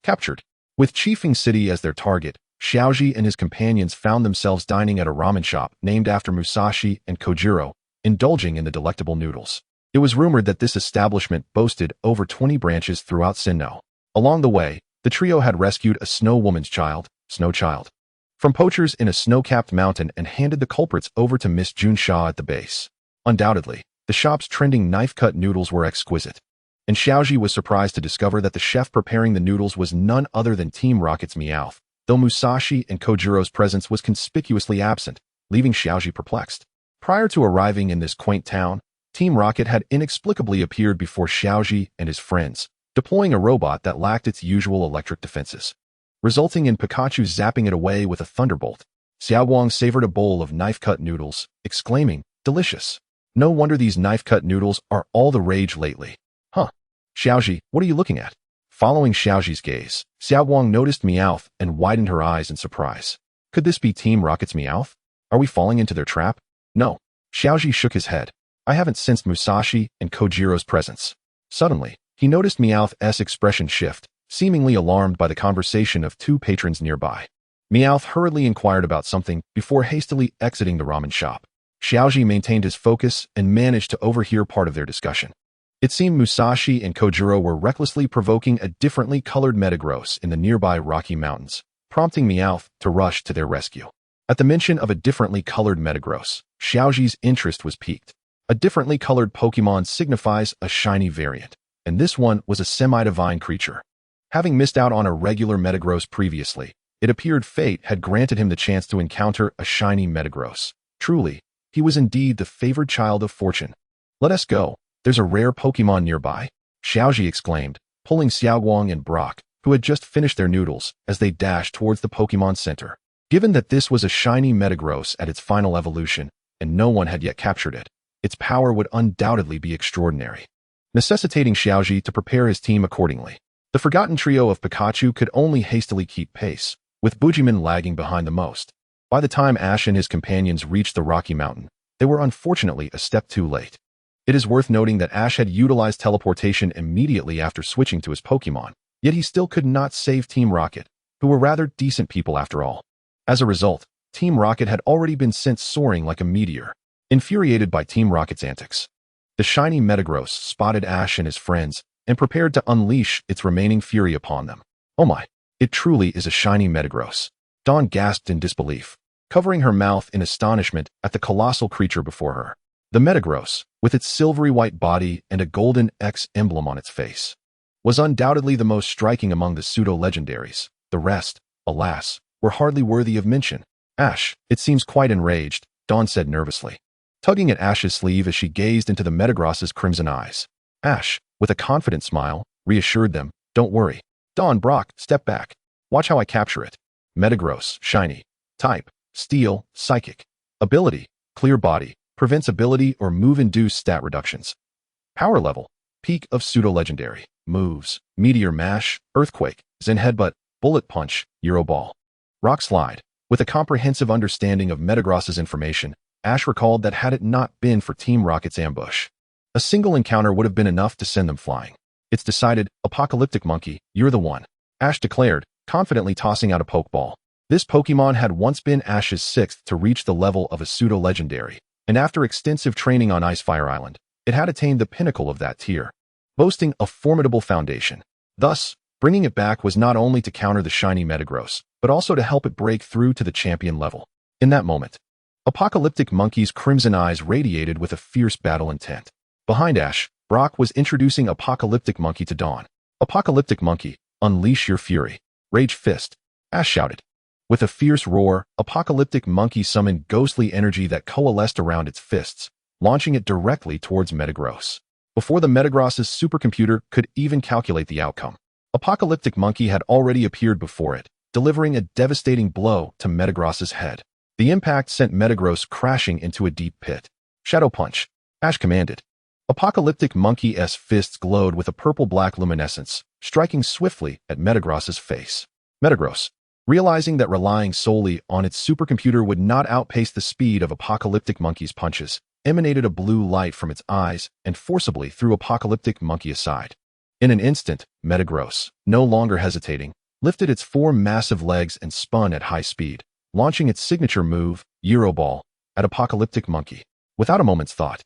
Captured. With Chifeng City as their target, Xiaoji and his companions found themselves dining at a ramen shop named after Musashi and Kojiro, indulging in the delectable noodles. It was rumored that this establishment boasted over 20 branches throughout Sinnoh. Along the way, the trio had rescued a snow woman's child, Snow Child, from poachers in a snow-capped mountain and handed the culprits over to Miss June Shaw at the base. Undoubtedly, the shop's trending knife-cut noodles were exquisite, and Xiaoji was surprised to discover that the chef preparing the noodles was none other than Team Rocket's Meowth, though Musashi and Kojiro's presence was conspicuously absent, leaving Xiaoji perplexed. Prior to arriving in this quaint town, Team Rocket had inexplicably appeared before Xiaoji and his friends, deploying a robot that lacked its usual electric defenses, resulting in Pikachu zapping it away with a thunderbolt. Xiaowang savored a bowl of knife-cut noodles, exclaiming, "Delicious. No wonder these knife-cut noodles are all the rage lately." "Huh. Xiaoji, what are you looking at?" Following Xiaoji's gaze, Xiaowang noticed Meowth and widened her eyes in surprise. Could this be Team Rocket's Meowth? Are we falling into their trap? No. Xiaoji shook his head. "I haven't sensed Musashi and Kojiro's presence." Suddenly, he noticed Meowth's expression shift, seemingly alarmed by the conversation of two patrons nearby. Meowth hurriedly inquired about something before hastily exiting the ramen shop. Xiaoji maintained his focus and managed to overhear part of their discussion. It seemed Musashi and Kojiro were recklessly provoking a differently colored Metagross in the nearby Rocky Mountains, prompting Meowth to rush to their rescue. At the mention of a differently colored Metagross, Xiaoji's interest was piqued. A differently colored Pokemon signifies a shiny variant, and this one was a semi-divine creature. Having missed out on a regular Metagross previously, it appeared fate had granted him the chance to encounter a shiny Metagross. Truly, he was indeed the favored child of fortune. "Let us go. There's a rare Pokemon nearby," Xiaoji exclaimed, pulling Xiaowang and Brock, who had just finished their noodles, as they dashed towards the Pokemon Center. Given that this was a shiny Metagross at its final evolution, and no one had yet captured it, its power would undoubtedly be extraordinary, necessitating Xiaoji to prepare his team accordingly. The forgotten trio of Pikachu could only hastily keep pace, with Bujiman lagging behind the most. By the time Ash and his companions reached the Rocky Mountain, they were unfortunately a step too late. It is worth noting that Ash had utilized teleportation immediately after switching to his Pokemon, yet he still could not save Team Rocket, who were rather decent people after all. As a result, Team Rocket had already been sent soaring like a meteor. Infuriated by Team Rocket's antics, The shiny Metagross spotted Ash and his friends and prepared to unleash its remaining fury upon them. Oh my, it truly is a shiny Metagross. Dawn gasped in disbelief, covering her mouth in astonishment at the colossal creature before her. The Metagross, with its silvery white body and a golden X emblem on its face, was undoubtedly the most striking among the pseudo-legendaries. The rest, alas, were hardly worthy of mention. Ash, it seems quite enraged, Dawn said nervously, tugging at Ash's sleeve as she gazed into the Metagross's crimson eyes. Ash, with a confident smile, reassured them, "Don't worry. Dawn, Brock, step back. Watch how I capture it." Metagross, shiny. Type, Steel, Psychic. Ability, Clear Body, prevents ability or move-induced stat reductions. Power level, Peak of Pseudo-Legendary. Moves, Meteor Mash, Earthquake, Zen Headbutt, Bullet Punch, Euro Ball. Rock Slide. With a comprehensive understanding of Metagross's information, Ash recalled that had it not been for Team Rocket's ambush, a single encounter would have been enough to send them flying. "It's decided, Apocalyptic Monkey, you're the one," Ash declared, confidently tossing out a Pokeball. This Pokemon had once been Ash's sixth to reach the level of a pseudo-legendary, and after extensive training on Icefire Island, it had attained the pinnacle of that tier, boasting a formidable foundation. Thus, bringing it back was not only to counter the shiny Metagross, but also to help it break through to the champion level. In that moment, Apocalyptic Monkey's crimson eyes radiated with a fierce battle intent. Behind Ash, Brock was introducing Apocalyptic Monkey to Dawn. "Apocalyptic Monkey, unleash your fury." "Rage Fist," Ash shouted. With a fierce roar, Apocalyptic Monkey summoned ghostly energy that coalesced around its fists, launching it directly towards Metagross. Before the Metagross's supercomputer could even calculate the outcome, Apocalyptic Monkey had already appeared before it, delivering a devastating blow to Metagross's head. The impact sent Metagross crashing into a deep pit. "Shadow Punch," Ash commanded. Apocalyptic Monkey's fists glowed with a purple-black luminescence, striking swiftly at Metagross's face. Metagross, realizing that relying solely on its supercomputer would not outpace the speed of Apocalyptic Monkey's punches, emanated a blue light from its eyes and forcibly threw Apocalyptic Monkey aside. In an instant, Metagross, no longer hesitating, lifted its four massive legs and spun at high speed, launching its signature move, Euro Ball, at Apocalyptic Monkey. Without a moment's thought,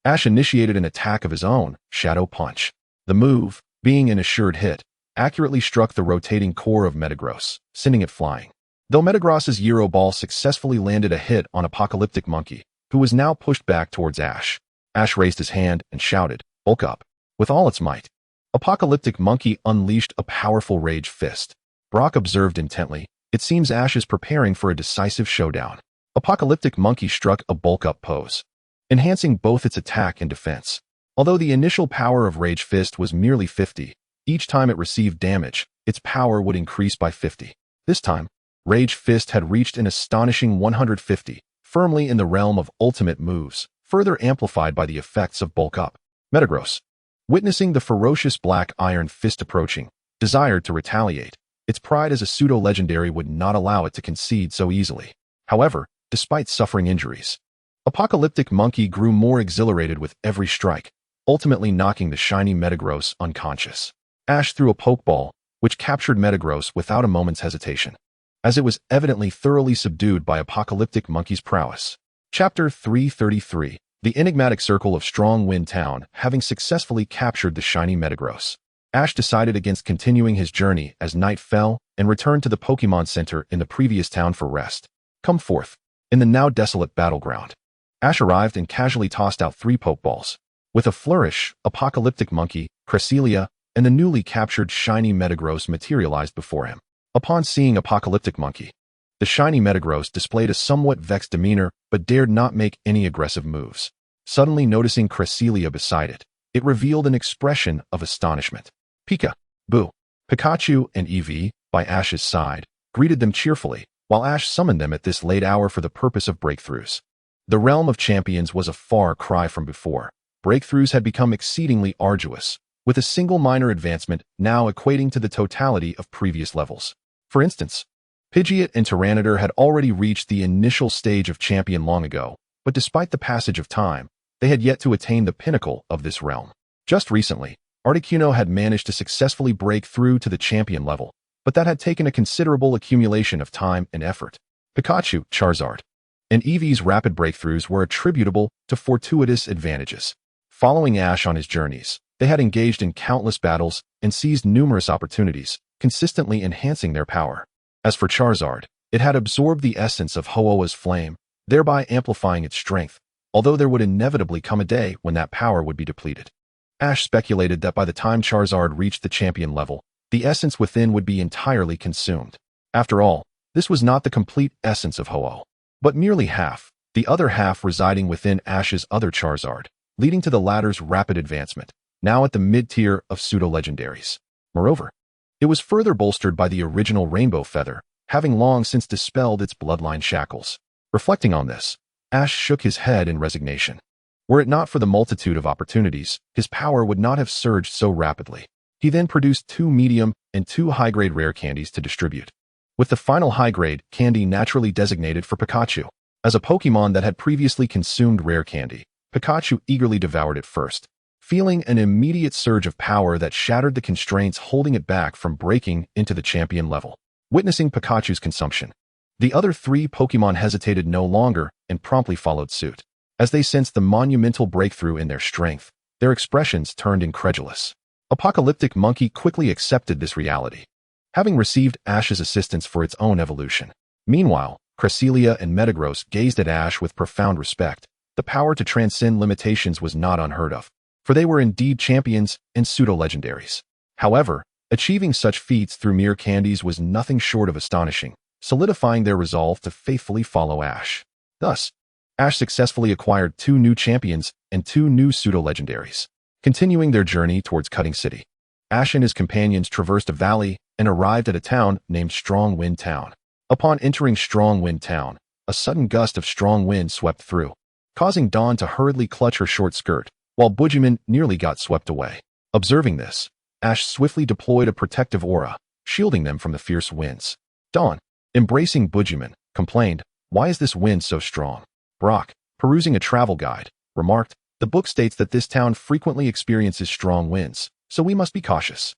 Ash initiated an attack of his own, Shadow Punch. The move, being an assured hit, accurately struck the rotating core of Metagross, sending it flying. Though Metagross's Euro Ball successfully landed a hit on Apocalyptic Monkey, who was now pushed back towards Ash, Ash raised his hand and shouted, "Bulk up." With all its might, Apocalyptic Monkey unleashed a powerful Rage Fist. Brock observed intently. It seems Ash is preparing for a decisive showdown. Apocalyptic Monkey struck a bulk-up pose, enhancing both its attack and defense. Although the initial power of Rage Fist was merely 50, each time it received damage, its power would increase by 50. This time, Rage Fist had reached an astonishing 150, firmly in the realm of ultimate moves, further amplified by the effects of Bulk Up. Metagross, witnessing the ferocious Black Iron Fist approaching, desired to retaliate. Its pride as a pseudo-legendary would not allow it to concede so easily. However, despite suffering injuries, Apocalyptic Monkey grew more exhilarated with every strike, ultimately knocking the shiny Metagross unconscious. Ash threw a Pokeball, which captured Metagross without a moment's hesitation, as it was evidently thoroughly subdued by Apocalyptic Monkey's prowess. Chapter 333, The Enigmatic Circle of Strong Wind Town. Having successfully captured the shiny Metagross, Ash decided against continuing his journey as night fell and returned to the Pokémon Center in the previous town for rest. Come forth. In the now desolate battleground, Ash arrived and casually tossed out 3 Pokeballs. With a flourish, Apocalyptic Monkey, Cresselia, and the newly captured shiny Metagross materialized before him. Upon seeing Apocalyptic Monkey, the shiny Metagross displayed a somewhat vexed demeanor but dared not make any aggressive moves. Suddenly noticing Cresselia beside it, it revealed an expression of astonishment. Pika, Boo, Pikachu, and Eevee, by Ash's side, greeted them cheerfully, while Ash summoned them at this late hour for the purpose of breakthroughs. The realm of champions was a far cry from before. Breakthroughs had become exceedingly arduous, with a single minor advancement now equating to the totality of previous levels. For instance, Pidgeot and Tyranitar had already reached the initial stage of champion long ago, but despite the passage of time, they had yet to attain the pinnacle of this realm. Just recently, Articuno had managed to successfully break through to the champion level, but that had taken a considerable accumulation of time and effort. Pikachu, Charizard, and Eevee's rapid breakthroughs were attributable to fortuitous advantages. Following Ash on his journeys, they had engaged in countless battles and seized numerous opportunities, consistently enhancing their power. As for Charizard, it had absorbed the essence of Ho-Oh's flame, thereby amplifying its strength, although there would inevitably come a day when that power would be depleted. Ash speculated that by the time Charizard reached the champion level, the essence within would be entirely consumed. After all, this was not the complete essence of Ho-Oh, but merely half, the other half residing within Ash's other Charizard, leading to the latter's rapid advancement, now at the mid-tier of pseudo-legendaries. Moreover, it was further bolstered by the original Rainbow Feather, having long since dispelled its bloodline shackles. Reflecting on this, Ash shook his head in resignation. Were it not for the multitude of opportunities, his power would not have surged so rapidly. He then produced 2 medium and 2 high-grade rare candies to distribute, with the final high-grade candy naturally designated for Pikachu. As a Pokémon that had previously consumed rare candy, Pikachu eagerly devoured it first, feeling an immediate surge of power that shattered the constraints holding it back from breaking into the champion level. Witnessing Pikachu's consumption, the other 3 Pokémon hesitated no longer and promptly followed suit. As they sensed the monumental breakthrough in their strength, their expressions turned incredulous. Apocalyptic Monkey quickly accepted this reality, having received Ash's assistance for its own evolution. Meanwhile, Cresselia and Metagross gazed at Ash with profound respect. The power to transcend limitations was not unheard of, for they were indeed champions and pseudo-legendaries. However, achieving such feats through mere candies was nothing short of astonishing, solidifying their resolve to faithfully follow Ash. Thus, Ash successfully acquired 2 new champions and 2 new pseudo-legendaries. Continuing their journey towards Cutting City, Ash and his companions traversed a valley and arrived at a town named Strong Wind Town. Upon entering Strong Wind Town, a sudden gust of strong wind swept through, causing Dawn to hurriedly clutch her short skirt, while Bujiman nearly got swept away. Observing this, Ash swiftly deployed a protective aura, shielding them from the fierce winds. Dawn, embracing Bujiman, complained, "Why is this wind so strong?" Brock, perusing a travel guide, remarked, "The book states that this town frequently experiences strong winds, so we must be cautious."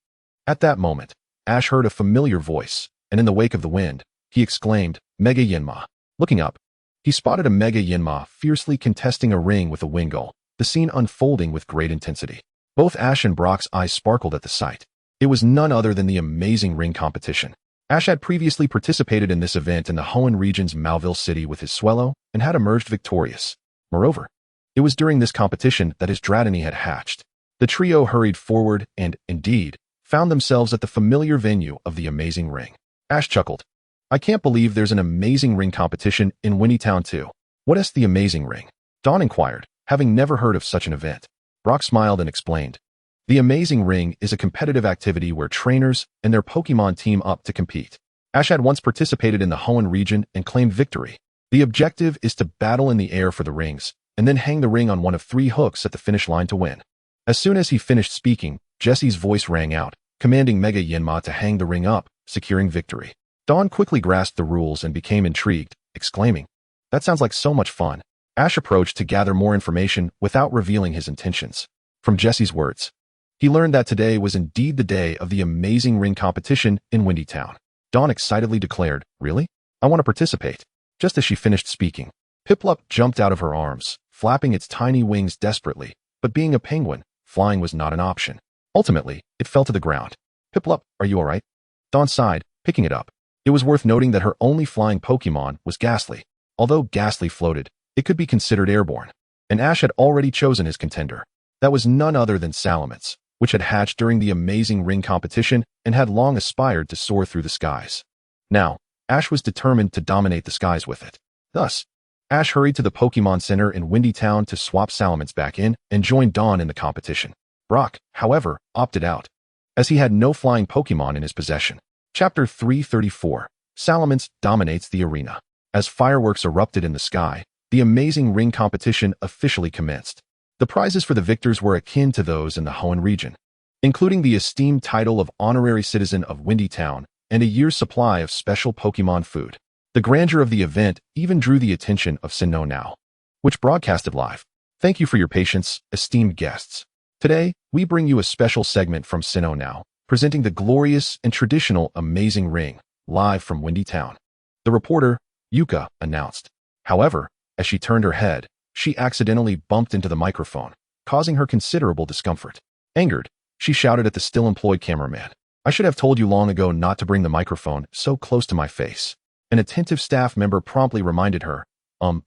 At that moment, Ash heard a familiar voice, and in the wake of the wind, he exclaimed, "Mega Yinma." Looking up, he spotted a Mega Yinma fiercely contesting a ring with a Wingull, the scene unfolding with great intensity. Both Ash and Brock's eyes sparkled at the sight. It was none other than the amazing ring competition. Ash had previously participated in this event in the Hoenn region's Malville City with his Swellow and had emerged victorious. Moreover, it was during this competition that his Dratini had hatched. The trio hurried forward and, indeed, found themselves at the familiar venue of the amazing ring. Ash chuckled. "I can't believe there's an amazing ring competition in Winnie Town too. What is the amazing ring?" Dawn inquired, having never heard of such an event. Brock smiled and explained. The Amazing Ring is a competitive activity where trainers and their Pokémon team up to compete. Ash had once participated in the Hoenn region and claimed victory. The objective is to battle in the air for the rings, and then hang the ring on one of 3 hooks at the finish line to win. As soon as he finished speaking, Jesse's voice rang out, commanding Mega Yinma to hang the ring up, securing victory. Dawn quickly grasped the rules and became intrigued, exclaiming, "That sounds like so much fun." Ash approached to gather more information without revealing his intentions. From Jesse's words, he learned that today was indeed the day of the Amazing Ring competition in Windy Town. Dawn excitedly declared, "Really? I want to participate." Just as she finished speaking, Piplup jumped out of her arms, flapping its tiny wings desperately, but being a penguin, flying was not an option. Ultimately, it fell to the ground. "Piplup, are you alright?" Dawn sighed, picking it up. It was worth noting that her only flying Pokémon was Ghastly. Although Ghastly floated, it could be considered airborne, and Ash had already chosen his contender. That was none other than Salamence, which had hatched during the Amazing Ring competition and had long aspired to soar through the skies. Now, Ash was determined to dominate the skies with it. Thus, Ash hurried to the Pokémon Center in Windy Town to swap Salamence back in and join Dawn in the competition. Brock, however, opted out, as he had no flying Pokémon in his possession. Chapter 334. Salamence dominates the arena. As fireworks erupted in the sky, the Amazing Ring competition officially commenced. The prizes for the victors were akin to those in the Hoenn region, including the esteemed title of Honorary Citizen of Windy Town and a year's supply of special Pokémon food. The grandeur of the event even drew the attention of Sinnoh Now, which broadcasted live. Thank you for your patience, esteemed guests. Today, we bring you a special segment from Sinnoh Now, presenting the glorious and traditional Amazing Ring, live from Windy Town. The reporter, Yuka, announced. However, as she turned her head, she accidentally bumped into the microphone, causing her considerable discomfort. Angered, she shouted at the still-employed cameraman, "I should have told you long ago not to bring the microphone so close to my face." An attentive staff member promptly reminded her,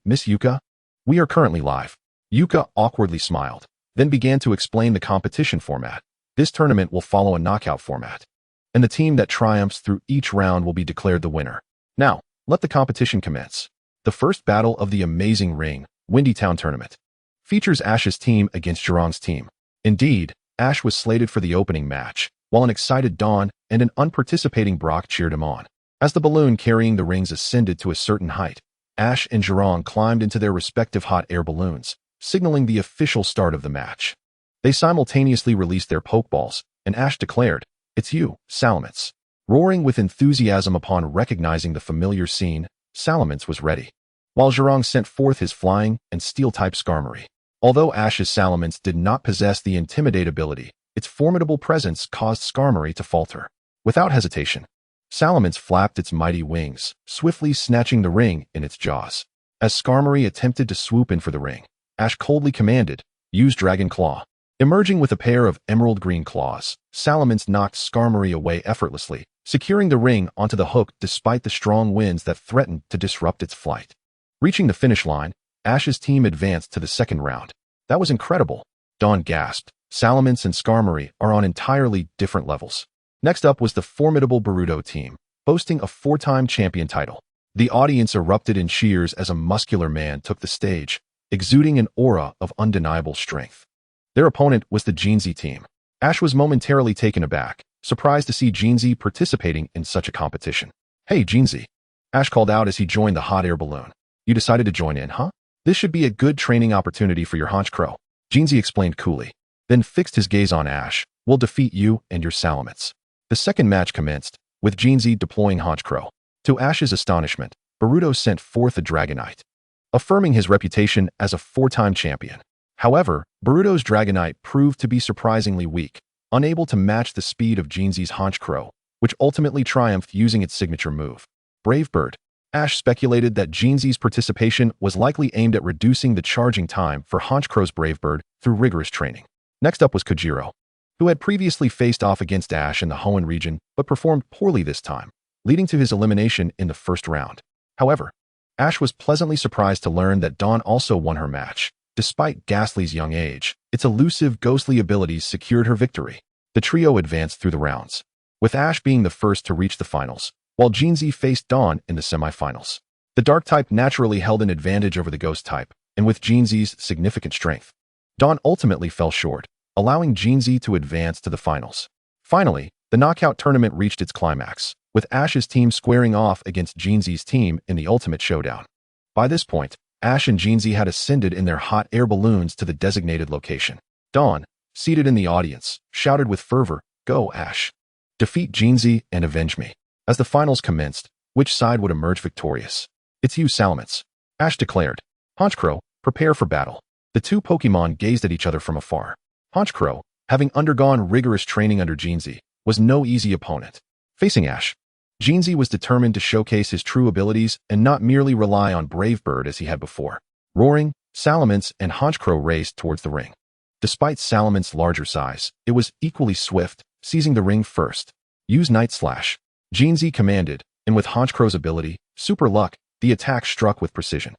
Miss Yuka? We are currently live." Yuka awkwardly smiled, then began to explain the competition format. This tournament will follow a knockout format, and the team that triumphs through each round will be declared the winner. Now, let the competition commence. The first battle of the amazing ring, Windy Town Tournament, features Ash's team against Zhurong's team. Indeed, Ash was slated for the opening match, while an excited Dawn and an unparticipating Brock cheered him on. As the balloon carrying the rings ascended to a certain height, Ash and Zhurong climbed into their respective hot air balloons, signaling the official start of the match. They simultaneously released their Pokeballs, and Ash declared, "It's you, Salamence." Roaring with enthusiasm upon recognizing the familiar scene, Salamence was ready, while Zhurong sent forth his flying and steel-type Skarmory. Although Ash's Salamence did not possess the Intimidate ability, its formidable presence caused Skarmory to falter. Without hesitation, Salamence flapped its mighty wings, swiftly snatching the ring in its jaws. As Skarmory attempted to swoop in for the ring, Ash coldly commanded, "Use Dragon Claw." Emerging with a pair of emerald green claws, Salamence knocked Skarmory away effortlessly, securing the ring onto the hook despite the strong winds that threatened to disrupt its flight. Reaching the finish line, Ash's team advanced to the second round. "That was incredible," Dawn gasped. Salamence and Skarmory are on entirely different levels. Next up was the formidable Boruto team, boasting a 4-time champion title. The audience erupted in cheers as a muscular man took the stage, exuding an aura of undeniable strength. Their opponent was the Jinzi team. Ash was momentarily taken aback, surprised to see Jinzi participating in such a competition. "Hey, Jinzi," Ash called out as he joined the hot air balloon. "You decided to join in, huh? This should be a good training opportunity for your Haunch Crow," Jinzi explained coolly, then fixed his gaze on Ash. "We'll defeat you and your Salamence." The second match commenced, with Jinzi deploying Haunch Crow. To Ash's astonishment, Boruto sent forth a Dragonite, affirming his reputation as a 4-time champion. However, Boruto's Dragonite proved to be surprisingly weak, unable to match the speed of Jinzi's Haunch Crow, which ultimately triumphed using its signature move, Brave Bird. Ash speculated that Jinzi's participation was likely aimed at reducing the charging time for Haunch Crow's Brave Bird through rigorous training. Next up was Kojiro, who had previously faced off against Ash in the Hoenn region but performed poorly this time, leading to his elimination in the first round. However, Ash was pleasantly surprised to learn that Dawn also won her match. Despite Ghastly's young age, its elusive ghostly abilities secured her victory. The trio advanced through the rounds, with Ash being the first to reach the finals, while Jinzi faced Dawn in the semifinals. The Dark type naturally held an advantage over the Ghost type, and with Jinzi's significant strength, Dawn ultimately fell short, allowing Jinzi to advance to the finals. Finally, the knockout tournament reached its climax, with Ash's team squaring off against Jinzi's team in the ultimate showdown. By this point, Ash and Jinzi had ascended in their hot air balloons to the designated location. Dawn, seated in the audience, shouted with fervor, "Go, Ash! Defeat Jinzi and avenge me." As the finals commenced, which side would emerge victorious? "It's you, Salamence," Ash declared. "Haunch Crow, prepare for battle." The two Pokémon gazed at each other from afar. Haunch Crow, having undergone rigorous training under Jinzi, was no easy opponent. Facing Ash, Jinzi was determined to showcase his true abilities and not merely rely on Brave Bird as he had before. Roaring, Salamence and Haunch Crow raced towards the ring. Despite Salamence's larger size, it was equally swift, seizing the ring first. "Use Night Slash," Jinzi commanded, and with Haunch Crow's ability, Super Luck, the attack struck with precision.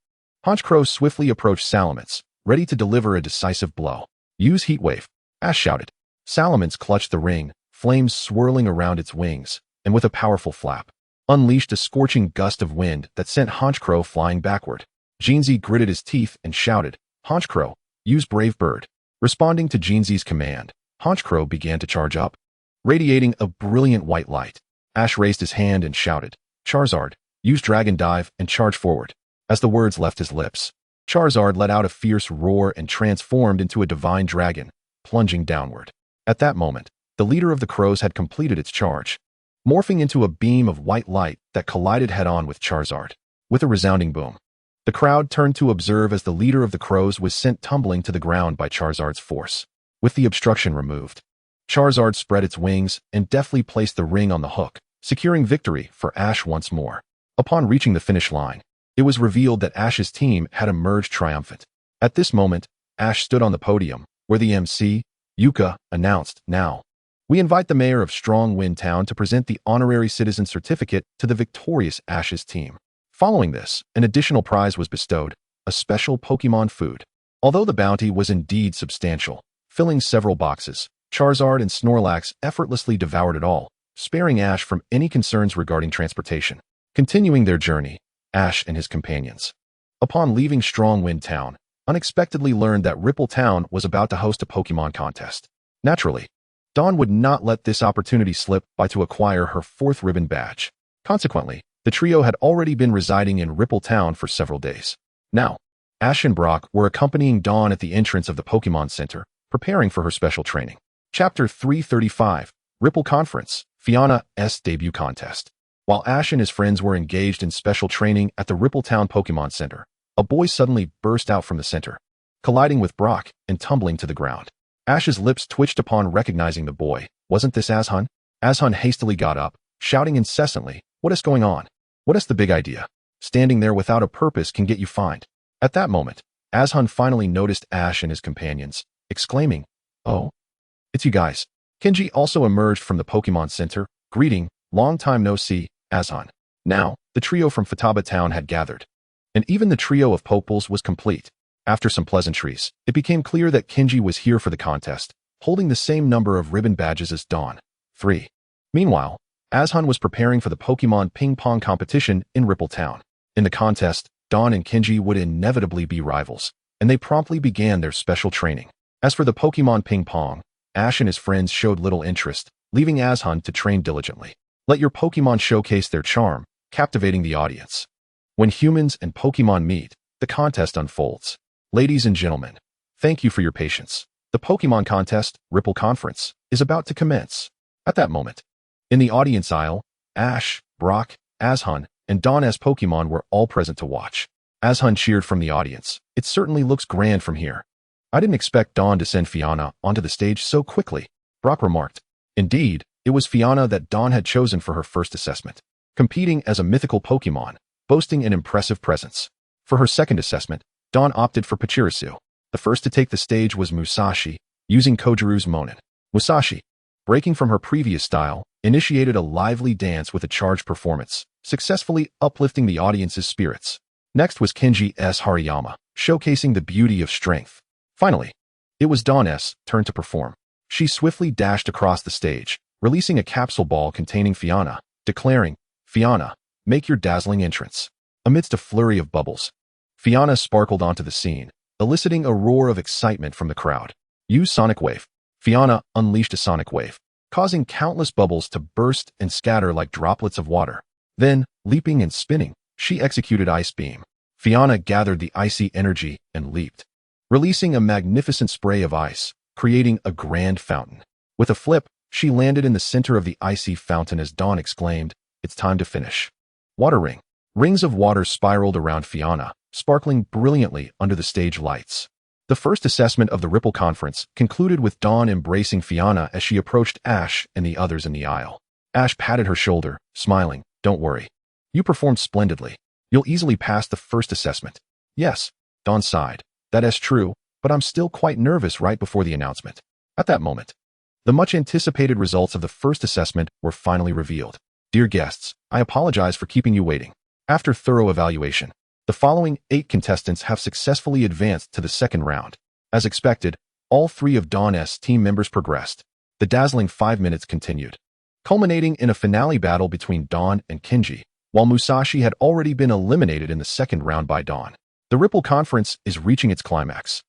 Haunch Crow swiftly approached Salamence, ready to deliver a decisive blow. "Use Heat Wave," Ash shouted. Salamence clutched the ring, flames swirling around its wings, and with a powerful flap, unleashed a scorching gust of wind that sent Haunch Crow flying backward. Jinzi gritted his teeth and shouted, "Haunch Crow, use Brave Bird." Responding to Jinzi's command, Haunch Crow began to charge up, radiating a brilliant white light. Ash raised his hand and shouted, "Charizard, use Dragon Dive and charge forward." As the words left his lips, Charizard let out a fierce roar and transformed into a divine dragon, plunging downward. At that moment, the leader of the Crows had completed its charge, morphing into a beam of white light that collided head-on with Charizard. With a resounding boom, the crowd turned to observe as the leader of the Crows was sent tumbling to the ground by Charizard's force. With the obstruction removed, Charizard spread its wings and deftly placed the ring on the hook, securing victory for Ash once more. Upon reaching the finish line, it was revealed that Ash's team had emerged triumphant. At this moment, Ash stood on the podium, where the MC, Yuka, announced, "Now, we invite the mayor of Strong Wind Town to present the honorary citizen certificate to the victorious Ash's team." Following this, an additional prize was bestowed, a special Pokémon food. Although the bounty was indeed substantial, filling several boxes, Charizard and Snorlax effortlessly devoured it all, sparing Ash from any concerns regarding transportation. Continuing their journey, Ash and his companions, upon leaving Strong Wind Town, unexpectedly learned that Ripple Town was about to host a Pokémon contest. Naturally, Dawn would not let this opportunity slip by to acquire her 4th ribbon badge. Consequently, the trio had already been residing in Ripple Town for several days. Now, Ash and Brock were accompanying Dawn at the entrance of the Pokémon Center, preparing for her special training. Chapter 335, Ripple Conference, Fianna's Debut Contest. While Ash and his friends were engaged in special training at the Ripple Town Pokémon Center, a boy suddenly burst out from the center, colliding with Brock and tumbling to the ground. Ash's lips twitched upon recognizing the boy. Wasn't this Hoenn? Hoenn hastily got up, shouting incessantly, "What is going on? What is the big idea? Standing there without a purpose can get you fined." At that moment, Hoenn finally noticed Ash and his companions, exclaiming, "Oh, it's you guys." Shinji also emerged from the Pokémon Center, greeting, "Long time no see, Hoenn." Now, the trio from Futaba Town had gathered, and even the trio of Popeles was complete. After some pleasantries, it became clear that Shinji was here for the contest, holding the same number of ribbon badges as Dawn, 3. Meanwhile, Hoenn was preparing for the Pokémon Ping Pong competition in Ripple Town. In the contest, Dawn and Shinji would inevitably be rivals, and they promptly began their special training. As for the Pokémon Ping Pong, Ash and his friends showed little interest, leaving Hoenn to train diligently. Let your Pokémon showcase their charm, captivating the audience. When humans and Pokémon meet, the contest unfolds. Ladies and gentlemen, thank you for your patience. The Pokémon contest, Ripple Conference, is about to commence. At that moment, in the audience aisle, Ash, Brock, Hoenn, and Dawn as Pokémon were all present to watch. Hoenn cheered from the audience. "It certainly looks grand from here. I didn't expect Dawn to send Fianna onto the stage so quickly," Brock remarked. Indeed, it was Fianna that Dawn had chosen for her first assessment, competing as a mythical Pokémon, boasting an impressive presence. For her second assessment, Dawn opted for Pachirisu. The first to take the stage was Musashi, using Kojiru's Monin. Musashi, breaking from her previous style, initiated a lively dance with a charged performance, successfully uplifting the audience's spirits. Next was Shinji's Hariyama, showcasing the beauty of strength. Finally, it was Dawn's turn to perform. She swiftly dashed across the stage, releasing a capsule ball containing Fianna, declaring, "Fianna, make your dazzling entrance." Amidst a flurry of bubbles, Fianna sparkled onto the scene, eliciting a roar of excitement from the crowd. Use Sonic Wave. Fianna unleashed a Sonic Wave, causing countless bubbles to burst and scatter like droplets of water. Then, leaping and spinning, she executed Ice Beam. Fianna gathered the icy energy and leaped, releasing a magnificent spray of ice, creating a grand fountain. With a flip, she landed in the center of the icy fountain as Dawn exclaimed, "It's time to finish." Water Ring. Rings of water spiraled around Fianna, sparkling brilliantly under the stage lights. The first assessment of the Ripple Conference concluded with Dawn embracing Fianna as she approached Ash and the others in the aisle. Ash patted her shoulder, smiling, "Don't worry. You performed splendidly. You'll easily pass the first assessment." "Yes," Dawn sighed. "That is true, but I'm still quite nervous right before the announcement." At that moment, the much-anticipated results of the first assessment were finally revealed. "Dear guests, I apologize for keeping you waiting. After thorough evaluation, the following 8 contestants have successfully advanced to the second round. As expected, all 3 of Dawn's team members progressed. The dazzling 5 minutes continued, culminating in a finale battle between Dawn and Shinji, while Musashi had already been eliminated in the second round by Dawn. The Ripple Conference is reaching its climax.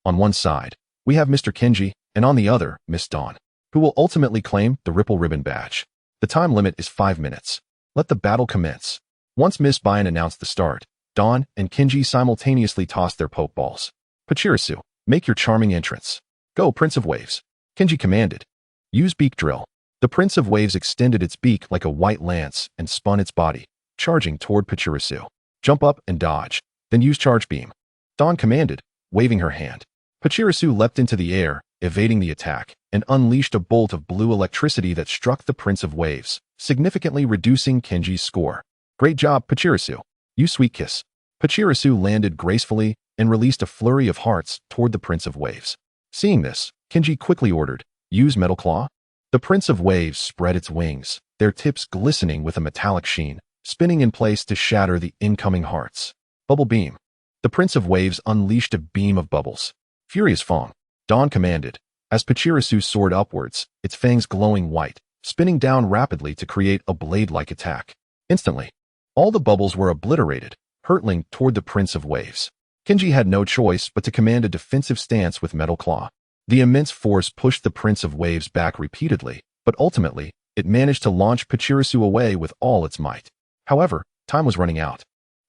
On one side, we have Mr. Shinji, and on the other, Miss Dawn, who will ultimately claim the Ripple Ribbon Badge. The time limit is 5 minutes. Let the battle commence. Once Miss Bayan announced the start, Dawn and Shinji simultaneously tossed their Pokeballs. "Pachirisu, make your charming entrance." "Go, Prince of Waves," Shinji commanded. "Use Beak Drill." The Prince of Waves extended its beak like a white lance and spun its body, charging toward Pachirisu. "Jump up and dodge, then use Charge Beam," Dawn commanded, waving her hand. Pachirisu leapt into the air, evading the attack, and unleashed a bolt of blue electricity that struck the Prince of Waves, significantly reducing Shinji's score. "Great job, Pachirisu. Use Sweet Kiss." Pachirisu landed gracefully and released a flurry of hearts toward the Prince of Waves. Seeing this, Kenji quickly ordered, "Use Metal Claw." The Prince of Waves spread its wings, their tips glistening with a metallic sheen, spinning in place to shatter the incoming hearts. Bubble Beam. The Prince of Waves unleashed a beam of bubbles. Furious Fong. Dawn commanded, as Pachirisu soared upwards, its fangs glowing white, spinning down rapidly to create a blade-like attack. Instantly, all the bubbles were obliterated, hurtling toward the Prince of Waves. Kenji had no choice but to command a defensive stance with Metal Claw. The immense force pushed the Prince of Waves back repeatedly, but ultimately, it managed to launch Pachirisu away with all its might. However, time was running out,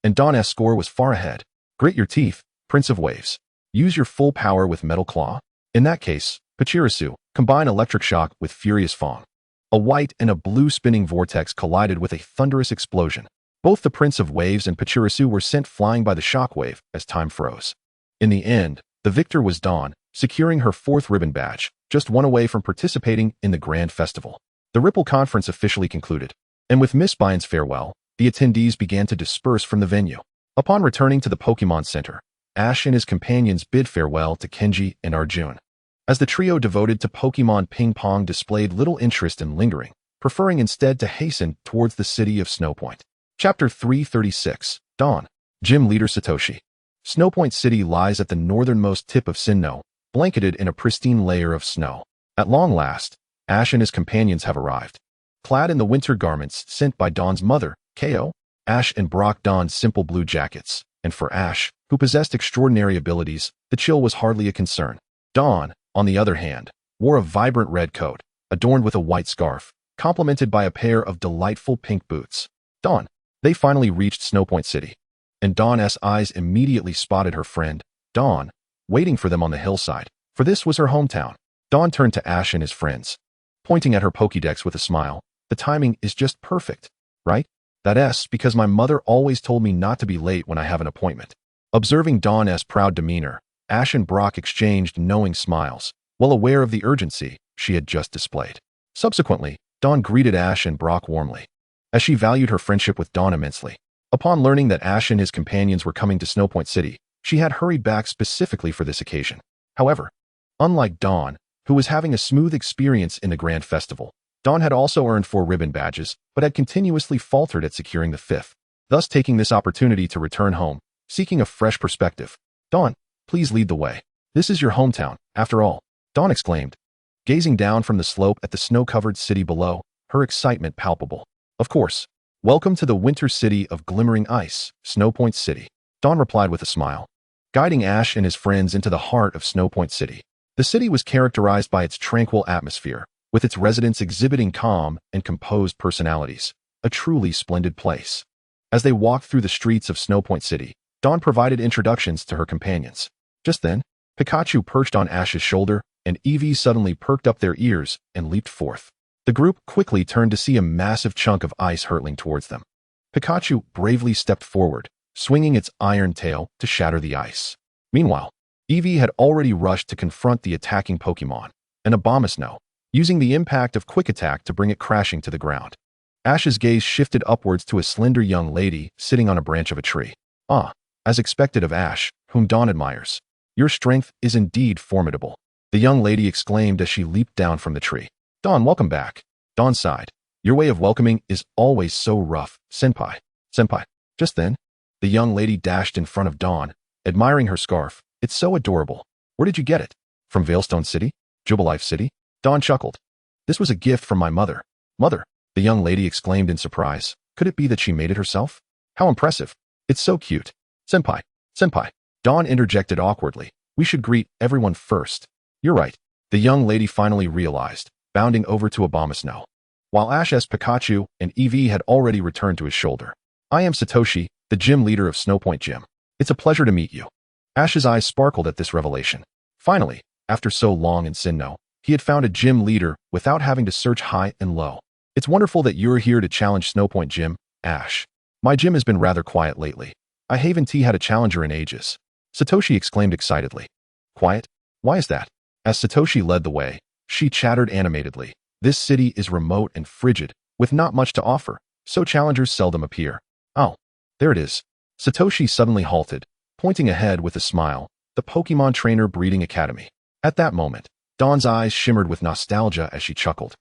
and Dawn's score was far ahead. Grit your teeth, Prince of Waves. Use your full power with Metal Claw. In that case, Pachirisu, combine Electric Shock with Furious Fong. A white and a blue spinning vortex collided with a thunderous explosion. Both the Prince of Waves and Pachirisu were sent flying by the shockwave as time froze. In the end, the victor was Dawn, securing her 4th ribbon badge, just one away from participating in the Grand Festival. The Ripple Conference officially concluded, and with Miss Bynes' farewell, the attendees began to disperse from the venue. Upon returning to the Pokémon Center, Ash and his companions bid farewell to Kenji and Arjun. As the trio devoted to Pokémon Ping Pong displayed little interest in lingering, preferring instead to hasten towards the city of Snowpoint. Chapter 336, Dawn. Gym Leader Satoshi. Snowpoint City lies at the northernmost tip of Sinnoh, blanketed in a pristine layer of snow. At long last, Ash and his companions have arrived. Clad in the winter garments sent by Dawn's mother, Ko, Ash and Brock donned simple blue jackets, and for Ash, who possessed extraordinary abilities, the chill was hardly a concern. Dawn, on the other hand, wore a vibrant red coat, adorned with a white scarf, complemented by a pair of delightful pink boots. Dawn. They finally reached Snowpoint City, and Dawn's eyes immediately spotted her friend, Dawn, waiting for them on the hillside, for this was her hometown. Dawn turned to Ash and his friends, pointing at her Pokédex with a smile. The timing is just perfect, right? That's because my mother always told me not to be late when I have an appointment. Observing Dawn's proud demeanor, Ash and Brock exchanged knowing smiles, well aware of the urgency she had just displayed. Subsequently, Dawn greeted Ash and Brock warmly, as she valued her friendship with Dawn immensely. Upon learning that Ash and his companions were coming to Snowpoint City, she had hurried back specifically for this occasion. However, unlike Dawn, who was having a smooth experience in the Grand Festival, Dawn had also earned 4 ribbon badges, but had continuously faltered at securing the 5th, thus taking this opportunity to return home, seeking a fresh perspective. Dawn, please lead the way. This is your hometown, after all, Dawn exclaimed, gazing down from the slope at the snow-covered city below, her excitement palpable. Of course. Welcome to the winter city of glimmering ice, Snowpoint City, Dawn replied with a smile, guiding Ash and his friends into the heart of Snowpoint City. The city was characterized by its tranquil atmosphere, with its residents exhibiting calm and composed personalities, a truly splendid place. As they walked through the streets of Snowpoint City, Dawn provided introductions to her companions. Just then, Pikachu perched on Ash's shoulder, and Eevee suddenly perked up their ears and leaped forth. The group quickly turned to see a massive chunk of ice hurtling towards them. Pikachu bravely stepped forward, swinging its iron tail to shatter the ice. Meanwhile, Eevee had already rushed to confront the attacking Pokémon, an Abomasnow, using the impact of Quick Attack to bring it crashing to the ground. Ash's gaze shifted upwards to a slender young lady sitting on a branch of a tree. Ah, as expected of Ash, whom Dawn admires. Your strength is indeed formidable, the young lady exclaimed as she leaped down from the tree. Dawn, welcome back. Dawn sighed. Your way of welcoming is always so rough, Senpai. Senpai. Just then, the young lady dashed in front of Dawn, admiring her scarf. It's so adorable. Where did you get it? From Veilstone City? Jubilife City? Dawn chuckled. This was a gift from my mother. Mother, the young lady exclaimed in surprise. Could it be that she made it herself? How impressive. It's so cute. Senpai. Senpai. Dawn interjected awkwardly. We should greet everyone first. You're right. The young lady finally realized, bounding over to Abomasnow, while Ash's Pikachu and Eevee had already returned to his shoulder. I am Satoshi, the gym leader of Snowpoint Gym. It's a pleasure to meet you. Ash's eyes sparkled at this revelation. Finally, after so long in Sinnoh, he had found a gym leader without having to search high and low. It's wonderful that you're here to challenge Snowpoint Gym, Ash. My gym has been rather quiet lately. I haven't had a challenger in ages. Satoshi exclaimed excitedly. Quiet? Why is that? As Satoshi led the way, she chattered animatedly. This city is remote and frigid, with not much to offer, so challengers seldom appear. Oh, there it is. Satoshi suddenly halted, pointing ahead with a smile, the Pokémon Trainer Breeding Academy. At that moment, Dawn's eyes shimmered with nostalgia as she chuckled.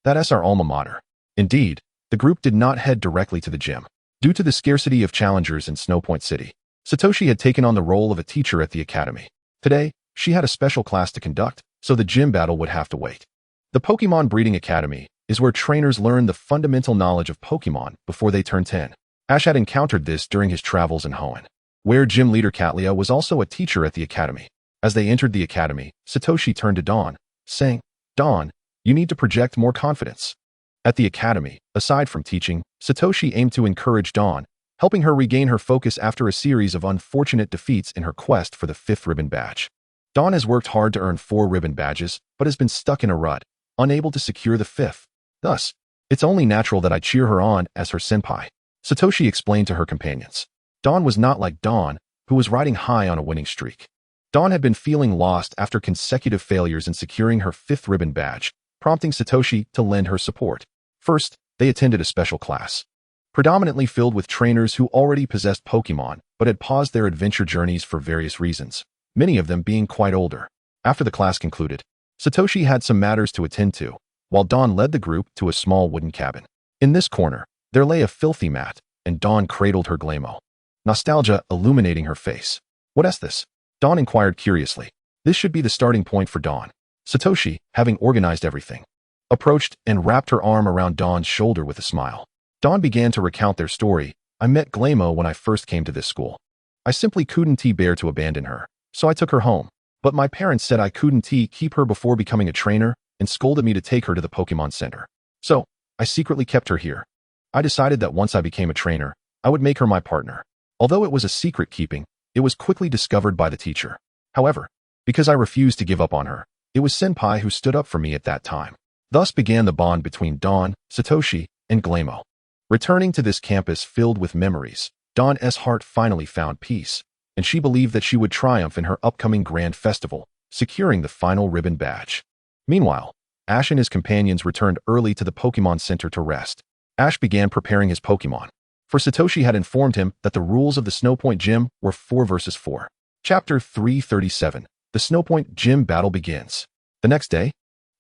That's our alma mater. Indeed, the group did not head directly to the gym. Due to the scarcity of challengers in Snowpoint City, Satoshi had taken on the role of a teacher at the academy. Today, she had a special class to conduct, so the gym battle would have to wait. The Pokemon Breeding Academy is where trainers learn the fundamental knowledge of Pokemon before they turn 10. Ash had encountered this during his travels in Hoenn, where gym leader Catlia was also a teacher at the academy. As they entered the academy, Satoshi turned to Dawn, saying, "Dawn, you need to project more confidence." At the academy, aside from teaching, Satoshi aimed to encourage Dawn, helping her regain her focus after a series of unfortunate defeats in her quest for the 5th ribbon badge. Dawn has worked hard to earn 4 ribbon badges, but has been stuck in a rut, unable to secure the 5th. Thus, it's only natural that I cheer her on as her senpai, Satoshi explained to her companions. Dawn was not like Dawn, who was riding high on a winning streak. Dawn had been feeling lost after consecutive failures in securing her 5th ribbon badge, prompting Satoshi to lend her support. First, they attended a special class, predominantly filled with trainers who already possessed Pokemon but had paused their adventure journeys for various reasons, many of them being quite older. After the class concluded, Satoshi had some matters to attend to, while Dawn led the group to a small wooden cabin. In this corner, there lay a filthy mat, and Dawn cradled her Glamour, nostalgia illuminating her face. "What is this?" Dawn inquired curiously. This should be the starting point for Dawn. Satoshi, having organized everything, approached and wrapped her arm around Dawn's shoulder with a smile. Dawn began to recount their story. "I met Glamour when I first came to this school. I simply couldn't bear to abandon her, so I took her home. But my parents said I couldn't keep her before becoming a trainer and scolded me to take her to the Pokemon Center. So, I secretly kept her here. I decided that once I became a trainer, I would make her my partner. Although it was a secret keeping, it was quickly discovered by the teacher. However, because I refused to give up on her, it was Senpai who stood up for me at that time." Thus began the bond between Dawn, Satoshi, and Glamour. Returning to this campus filled with memories, Dawn's heart finally found peace, and she believed that she would triumph in her upcoming grand festival, securing the final ribbon badge. Meanwhile, Ash and his companions returned early to the Pokemon Center to rest. Ash began preparing his Pokemon, for Satoshi had informed him that the rules of the Snowpoint Gym were 4 versus 4. Chapter 337. The Snowpoint Gym Battle begins. The next day,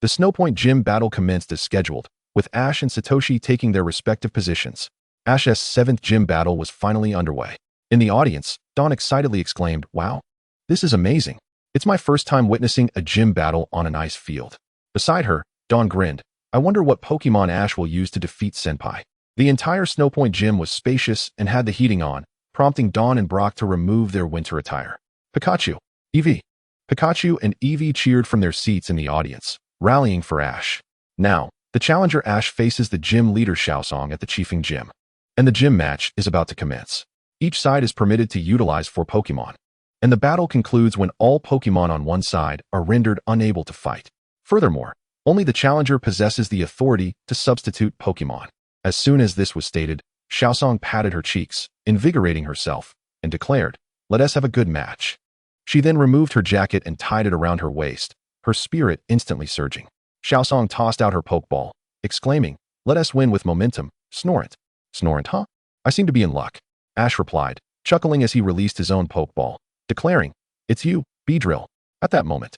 the Snowpoint Gym Battle commenced as scheduled, with Ash and Satoshi taking their respective positions. Ash's 7th gym battle was finally underway. In the audience, Dawn excitedly exclaimed, "Wow, this is amazing. It's my first time witnessing a gym battle on an ice field." Beside her, Dawn grinned. "I wonder what Pokemon Ash will use to defeat Senpai." The entire Snowpoint Gym was spacious and had the heating on, prompting Dawn and Brock to remove their winter attire. Pikachu, Eevee. Pikachu and Eevee cheered from their seats in the audience, rallying for Ash. Now, the challenger Ash faces the gym leader Xiaosong at the Chiefing Gym, and the gym match is about to commence. Each side is permitted to utilize 4 Pokemon, and the battle concludes when all Pokemon on one side are rendered unable to fight. Furthermore, only the challenger possesses the authority to substitute Pokemon. As soon as this was stated, Xiaosong patted her cheeks, invigorating herself, and declared, "Let us have a good match." She then removed her jacket and tied it around her waist, her spirit instantly surging. Xiaosong tossed out her Pokeball, exclaiming, "Let us win with momentum, Snorant." "Snorant, huh? I seem to be in luck," Ash replied, chuckling as he released his own Pokeball, declaring, "It's you, Beedrill." At that moment,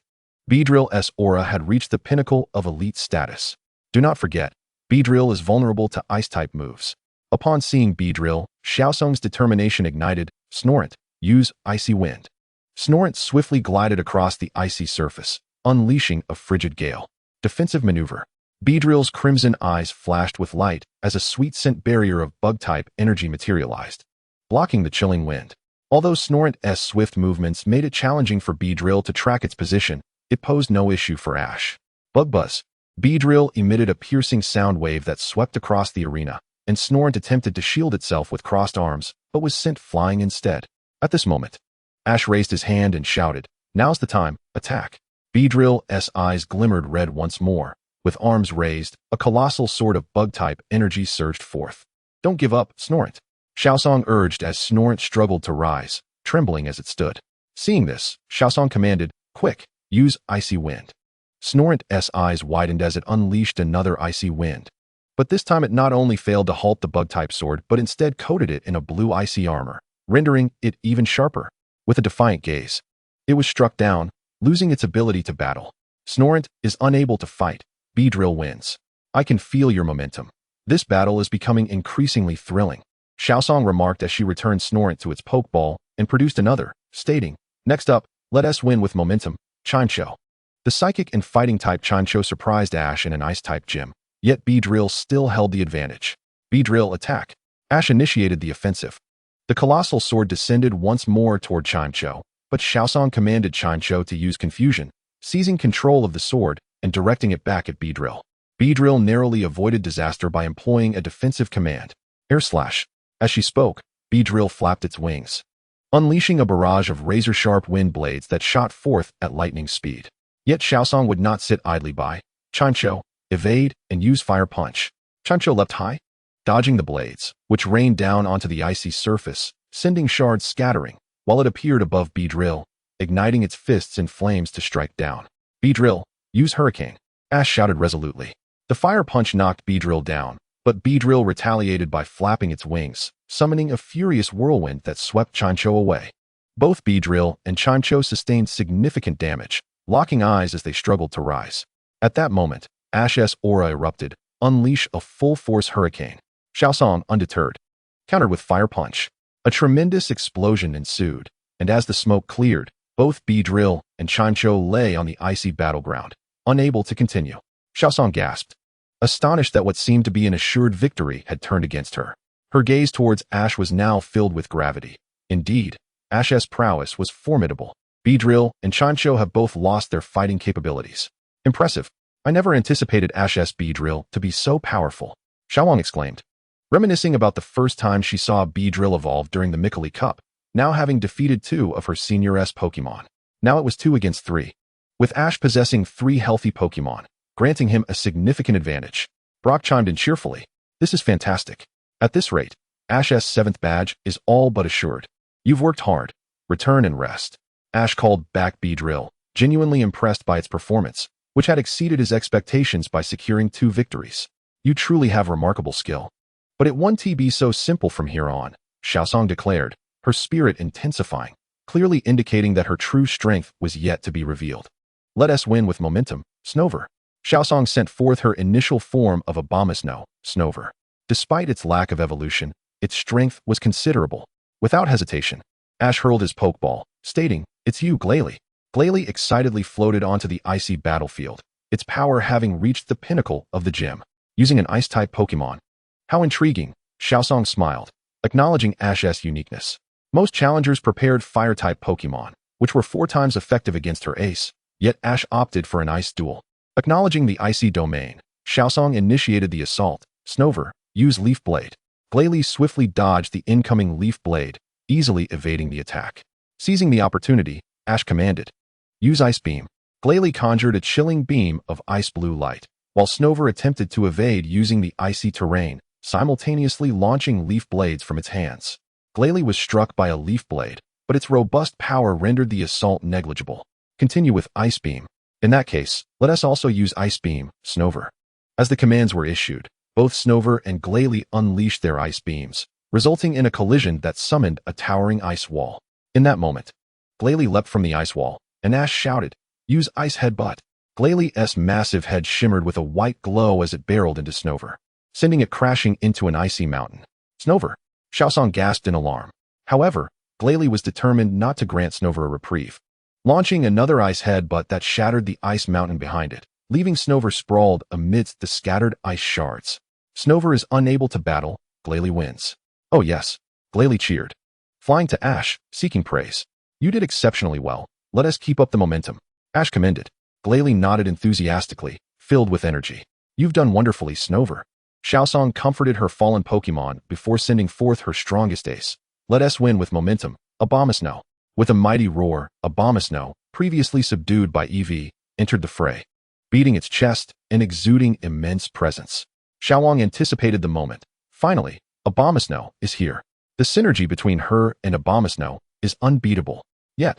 Beedrill's aura had reached the pinnacle of elite status. Do not forget, Beedrill is vulnerable to Ice-type moves. Upon seeing Beedrill, Xiaosong's determination ignited. "Snorant, use Icy Wind." Snorant swiftly glided across the icy surface, unleashing a frigid gale. Defensive maneuver. Beedrill's crimson eyes flashed with light as a sweet scent barrier of bug-type energy materialized, blocking the chilling wind. Although Snorant's swift movements made it challenging for Beedrill to track its position, it posed no issue for Ash. Bug buzz. Beedrill emitted a piercing sound wave that swept across the arena, and Snorant attempted to shield itself with crossed arms, but was sent flying instead. At this moment, Ash raised his hand and shouted, "Now's the time, attack." Beedrill's eyes glimmered red once more. With arms raised, a colossal sword of bug-type energy surged forth. "Don't give up, Snorant," Xiaosong urged as Snorant struggled to rise, trembling as it stood. Seeing this, Xiaosong commanded, "Quick, use Icy Wind." Snorant's eyes widened as it unleashed another Icy Wind. But this time it not only failed to halt the bug-type sword but instead coated it in a blue icy armor, rendering it even sharper. With a defiant gaze, it was struck down, losing its ability to battle. Snorunt is unable to fight. Beedrill wins. I can feel your momentum. This battle is becoming increasingly thrilling. Xiaosong remarked as she returned Snorunt to its Pokeball and produced another, stating, "Next up, let us win with momentum, Chincho." The Psychic and Fighting-type Chincho surprised Ash in an Ice-type gym, yet Beedrill still held the advantage. Beedrill attack. Ash initiated the offensive. The Colossal Sword descended once more toward Chincho, but Xiaosong commanded Chincho to use Confusion, seizing control of the sword and directing it back at Beedrill. Beedrill narrowly avoided disaster by employing a defensive command, Air Slash. As she spoke, Beedrill flapped its wings, unleashing a barrage of razor-sharp wind blades that shot forth at lightning speed. Yet Xiaosong would not sit idly by. Chincho, evade and use Fire Punch. Chincho leapt high, dodging the blades, which rained down onto the icy surface, sending shards scattering, while it appeared above Beedrill, igniting its fists in flames to strike down. Beedrill, use Hurricane. Ash shouted resolutely. The Fire Punch knocked Beedrill down, but Beedrill retaliated by flapping its wings, summoning a furious whirlwind that swept Chincho away. Both Beedrill and Chincho sustained significant damage, locking eyes as they struggled to rise. At that moment, Ash's aura erupted, unleash a full-force hurricane. Xiaosong, undeterred, countered with Fire Punch. A tremendous explosion ensued, and as the smoke cleared, both Beedrill and Chincho lay on the icy battleground, unable to continue. Xiaosong gasped, astonished that what seemed to be an assured victory had turned against her. Her gaze towards Ash was now filled with gravity. Indeed, Ash's prowess was formidable. Beedrill and Chincho have both lost their fighting capabilities. Impressive. I never anticipated Ash's Beedrill to be so powerful, Xiaowang exclaimed, reminiscing about the first time she saw Beedrill evolve during the Micoli Cup, now having defeated 2 of her Senior S Pokemon. Now it was 2 against 3. With Ash possessing 3 healthy Pokemon, granting him a significant advantage. Brock chimed in cheerfully. This is fantastic. At this rate, Ash's 7th badge is all but assured. You've worked hard. Return and rest. Ash called back Beedrill, genuinely impressed by its performance, which had exceeded his expectations by securing 2 victories. You truly have remarkable skill. But it won't be so simple from here on, Xiaosong declared, her spirit intensifying, clearly indicating that her true strength was yet to be revealed. Let us win with momentum, Snover. Xiaosong sent forth her initial form of Abomasnow, Snover. Despite its lack of evolution, its strength was considerable. Without hesitation, Ash hurled his Pokeball, stating, "It's you, Glalie." Glalie excitedly floated onto the icy battlefield, its power having reached the pinnacle of the gym, using an Ice-type Pokemon. How intriguing, Xiaosong smiled, acknowledging Ash's uniqueness. Most challengers prepared Fire-type Pokemon, which were 4 times effective against her ace, yet Ash opted for an Ice duel. Acknowledging the icy domain, Xiaosong initiated the assault. Snover, use Leaf Blade. Glalie swiftly dodged the incoming Leaf Blade, easily evading the attack. Seizing the opportunity, Ash commanded, use Ice Beam. Glalie conjured a chilling beam of ice blue light, while Snover attempted to evade using the icy terrain, simultaneously launching Leaf Blades from its hands. Glalie was struck by a Leaf Blade, but its robust power rendered the assault negligible. Continue with Ice Beam. In that case, let us also use Ice Beam, Snover. As the commands were issued, both Snover and Glalie unleashed their ice beams, resulting in a collision that summoned a towering ice wall. In that moment, Glalie leapt from the ice wall, and Ash shouted, use Ice Headbutt. Glalie's massive head shimmered with a white glow as it barreled into Snover, sending it crashing into an icy mountain. Snover! Xiaosong gasped in alarm. However, Glalie was determined not to grant Snover a reprieve, launching another Ice Headbutt that shattered the ice mountain behind it, leaving Snover sprawled amidst the scattered ice shards. Snover is unable to battle, Glalie wins. Oh yes, Glalie cheered, flying to Ash, seeking praise. You did exceptionally well. Let us keep up the momentum. Ash commended. Glalie nodded enthusiastically, filled with energy. You've done wonderfully, Snover. Xiaosong comforted her fallen Pokemon before sending forth her strongest ace. Let us win with momentum, Abomasnow. With a mighty roar, Abomasnow, previously subdued by Eevee, entered the fray, beating its chest and exuding immense presence. Xiaowang anticipated the moment. Finally, Abomasnow is here. The synergy between her and Abomasnow is unbeatable. Yet,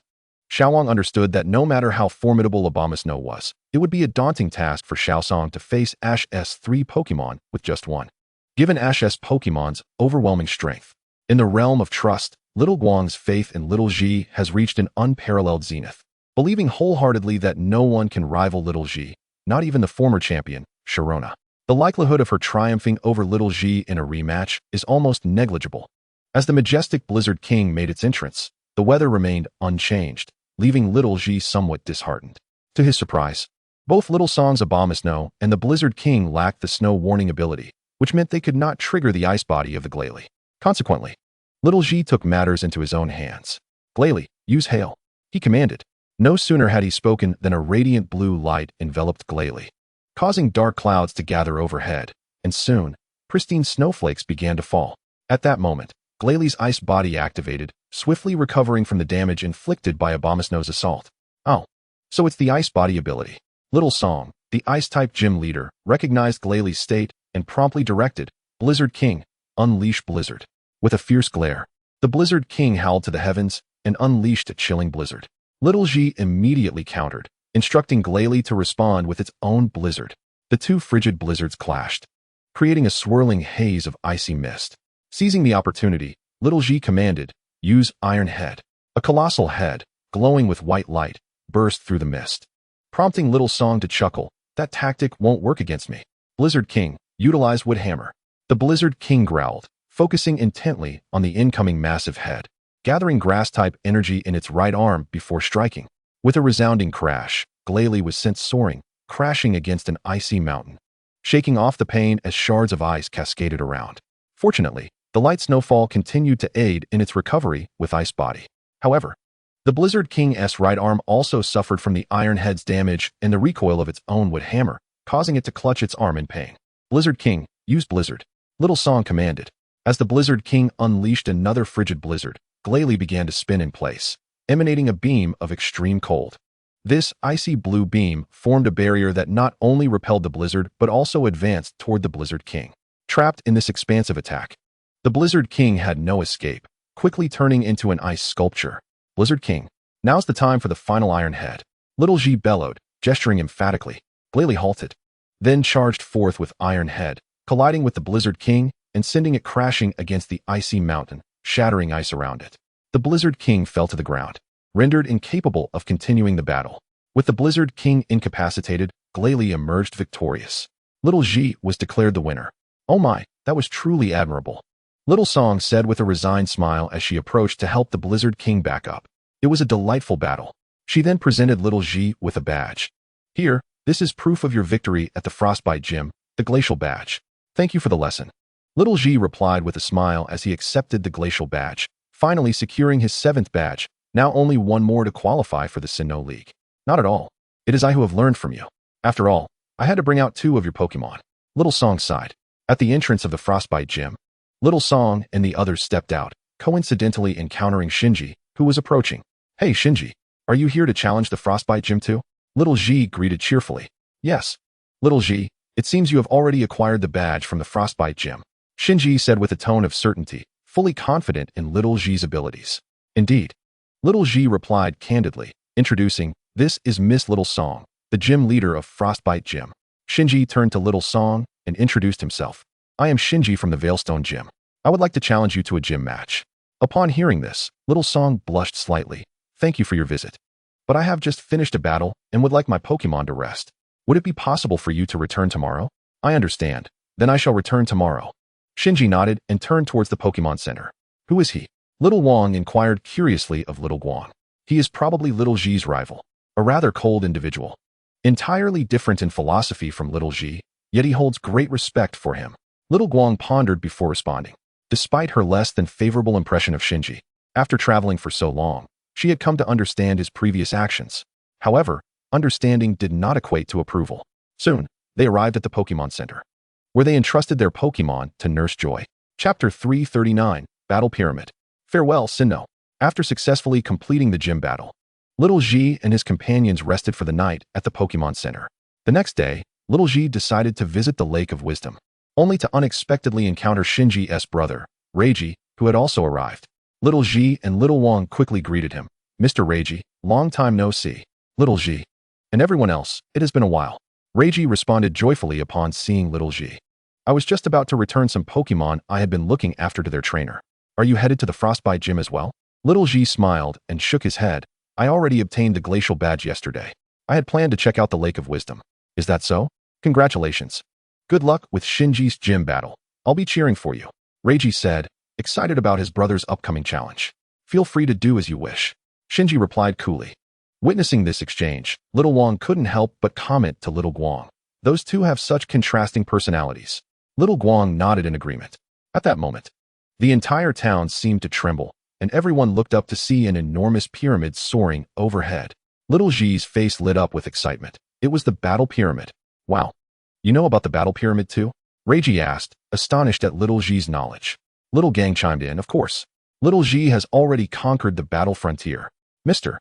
Xiaowang understood that no matter how formidable Abomasnow was, it would be a daunting task for Xiaosong to face Ash's 3 Pokemon with just 1. Given Ash's Pokemon's overwhelming strength, in the realm of trust, Little Guang's faith in Little Ji has reached an unparalleled zenith. believing wholeheartedly that no one can rival Little G, not even the former champion, Sharona. The likelihood of her triumphing over Little G in a rematch is almost negligible. As the majestic Blizzard King made its entrance, the weather remained unchanged, leaving Little G somewhat disheartened. To his surprise, both Little Song's Abomasnow and the Blizzard King lacked the snow warning ability, which meant they could not trigger the ice body of the Glalie. Consequently, Little G took matters into his own hands. Glalie, use hail, he commanded. No sooner had he spoken than a radiant blue light enveloped Glalie, causing dark clouds to gather overhead, and soon, pristine snowflakes began to fall. At that moment, Glalie's ice body activated, swiftly recovering from the damage inflicted by Abomasnow's assault. Oh, so it's the ice body ability. Little Song, the ice-type gym leader, recognized Glalie's state and promptly directed, Blizzard King, unleash Blizzard. With a fierce glare, the Blizzard King howled to the heavens and unleashed a chilling blizzard. Little G immediately countered, instructing Glalie to respond with its own blizzard. The two frigid blizzards clashed, creating a swirling haze of icy mist. Seizing the opportunity, Little G commanded, use Iron Head. A colossal head, glowing with white light, burst through the mist, prompting Little Song to chuckle, that tactic won't work against me. Blizzard King, utilize Wood Hammer. The Blizzard King growled, focusing intently on the incoming massive head, gathering grass-type energy in its right arm before striking. With a resounding crash, Glalie was sent soaring, crashing against an icy mountain, shaking off the pain as shards of ice cascaded around. Fortunately, the light snowfall continued to aid in its recovery with Ice Body. However, the Blizzard King's right arm also suffered from the Iron Head's damage and the recoil of its own Wood Hammer, causing it to clutch its arm in pain. Blizzard King, use Blizzard. Little Song commanded. As the Blizzard King unleashed another frigid blizzard, Glalie began to spin in place, emanating a beam of extreme cold. This icy blue beam formed a barrier that not only repelled the blizzard but also advanced toward the Blizzard King. Trapped in this expansive attack, the Blizzard King had no escape, quickly turning into an ice sculpture. Blizzard King, now's the time for the final Iron Head. Little G bellowed, gesturing emphatically. Glalie halted, then charged forth with Iron Head, colliding with the Blizzard King and sending it crashing against the icy mountain, shattering ice around it. The Blizzard King fell to the ground, rendered incapable of continuing the battle. With the Blizzard King incapacitated, Glalie emerged victorious. Little G was declared the winner. Oh my, that was truly admirable. Little Song said with a resigned smile as she approached to help the Blizzard King back up. It was a delightful battle. She then presented Little G with a badge. Here, this is proof of your victory at the Frostbite Gym, the Glacial Badge. Thank you for the lesson. Little G replied with a smile as he accepted the Glacial Badge, finally securing his 7th badge, now only one more to qualify for the Sinnoh League. Not at all. It is I who have learned from you. After all, I had to bring out 2 of your Pokémon. Little Song sighed. At the entrance of the Frostbite Gym, Little Song and the others stepped out, coincidentally encountering Shinji, who was approaching. Hey Shinji, are you here to challenge the Frostbite Gym too? Little G greeted cheerfully. Yes. Little G, it seems you have already acquired the badge from the Frostbite Gym. Shinji said with a tone of certainty, fully confident in Little G's abilities. Indeed. Little G replied candidly, introducing, this is Miss Little Song, the gym leader of Frostbite Gym. Shinji turned to Little Song and introduced himself. I am Shinji from the Veilstone Gym. I would like to challenge you to a gym match. Upon hearing this, Little Song blushed slightly. Thank you for your visit. But I have just finished a battle and would like my Pokémon to rest. Would it be possible for you to return tomorrow? I understand. Then I shall return tomorrow. Shinji nodded and turned towards the Pokémon Center. Who is he? Little Wong inquired curiously of Little Guang. He is probably Little G's rival, a rather cold individual. Entirely different in philosophy from Little G, yet he holds great respect for him. Little Guang pondered before responding. Despite her less than favorable impression of Shinji, after traveling for so long, she had come to understand his previous actions. However, understanding did not equate to approval. Soon, they arrived at the Pokémon Center, where they entrusted their Pokémon to Nurse Joy. Chapter 339, Battle Pyramid. Farewell, Sinnoh. After successfully completing the gym battle, Little G and his companions rested for the night at the Pokémon Center. The next day, Little G decided to visit the Lake of Wisdom, only to unexpectedly encounter Shinji's brother, Reiji, who had also arrived. Little G and Little Wong quickly greeted him. Mr. Reiji, long time no see. Little G. And everyone else, it has been a while. Reiji responded joyfully upon seeing Little G. I was just about to return some Pokémon I had been looking after to their trainer. Are you headed to the Frostbite Gym as well? Little G smiled and shook his head, I already obtained the glacial badge yesterday. I had planned to check out the Lake of Wisdom. Is that so? Congratulations. Good luck with Shinji's gym battle. I'll be cheering for you. Reiji said, excited about his brother's upcoming challenge. Feel free to do as you wish. Shinji replied coolly. Witnessing this exchange, Little Wang couldn't help but comment to Little Guang. Those two have such contrasting personalities. Little Guang nodded in agreement. At that moment, the entire town seemed to tremble, and everyone looked up to see an enormous pyramid soaring overhead. Little Ji's face lit up with excitement. It was the Battle Pyramid. Wow. You know about the Battle Pyramid too? Reiji asked, astonished at Little Ji's knowledge. Little Gang chimed in, of course. Little Ji has already conquered the battle frontier. Mr.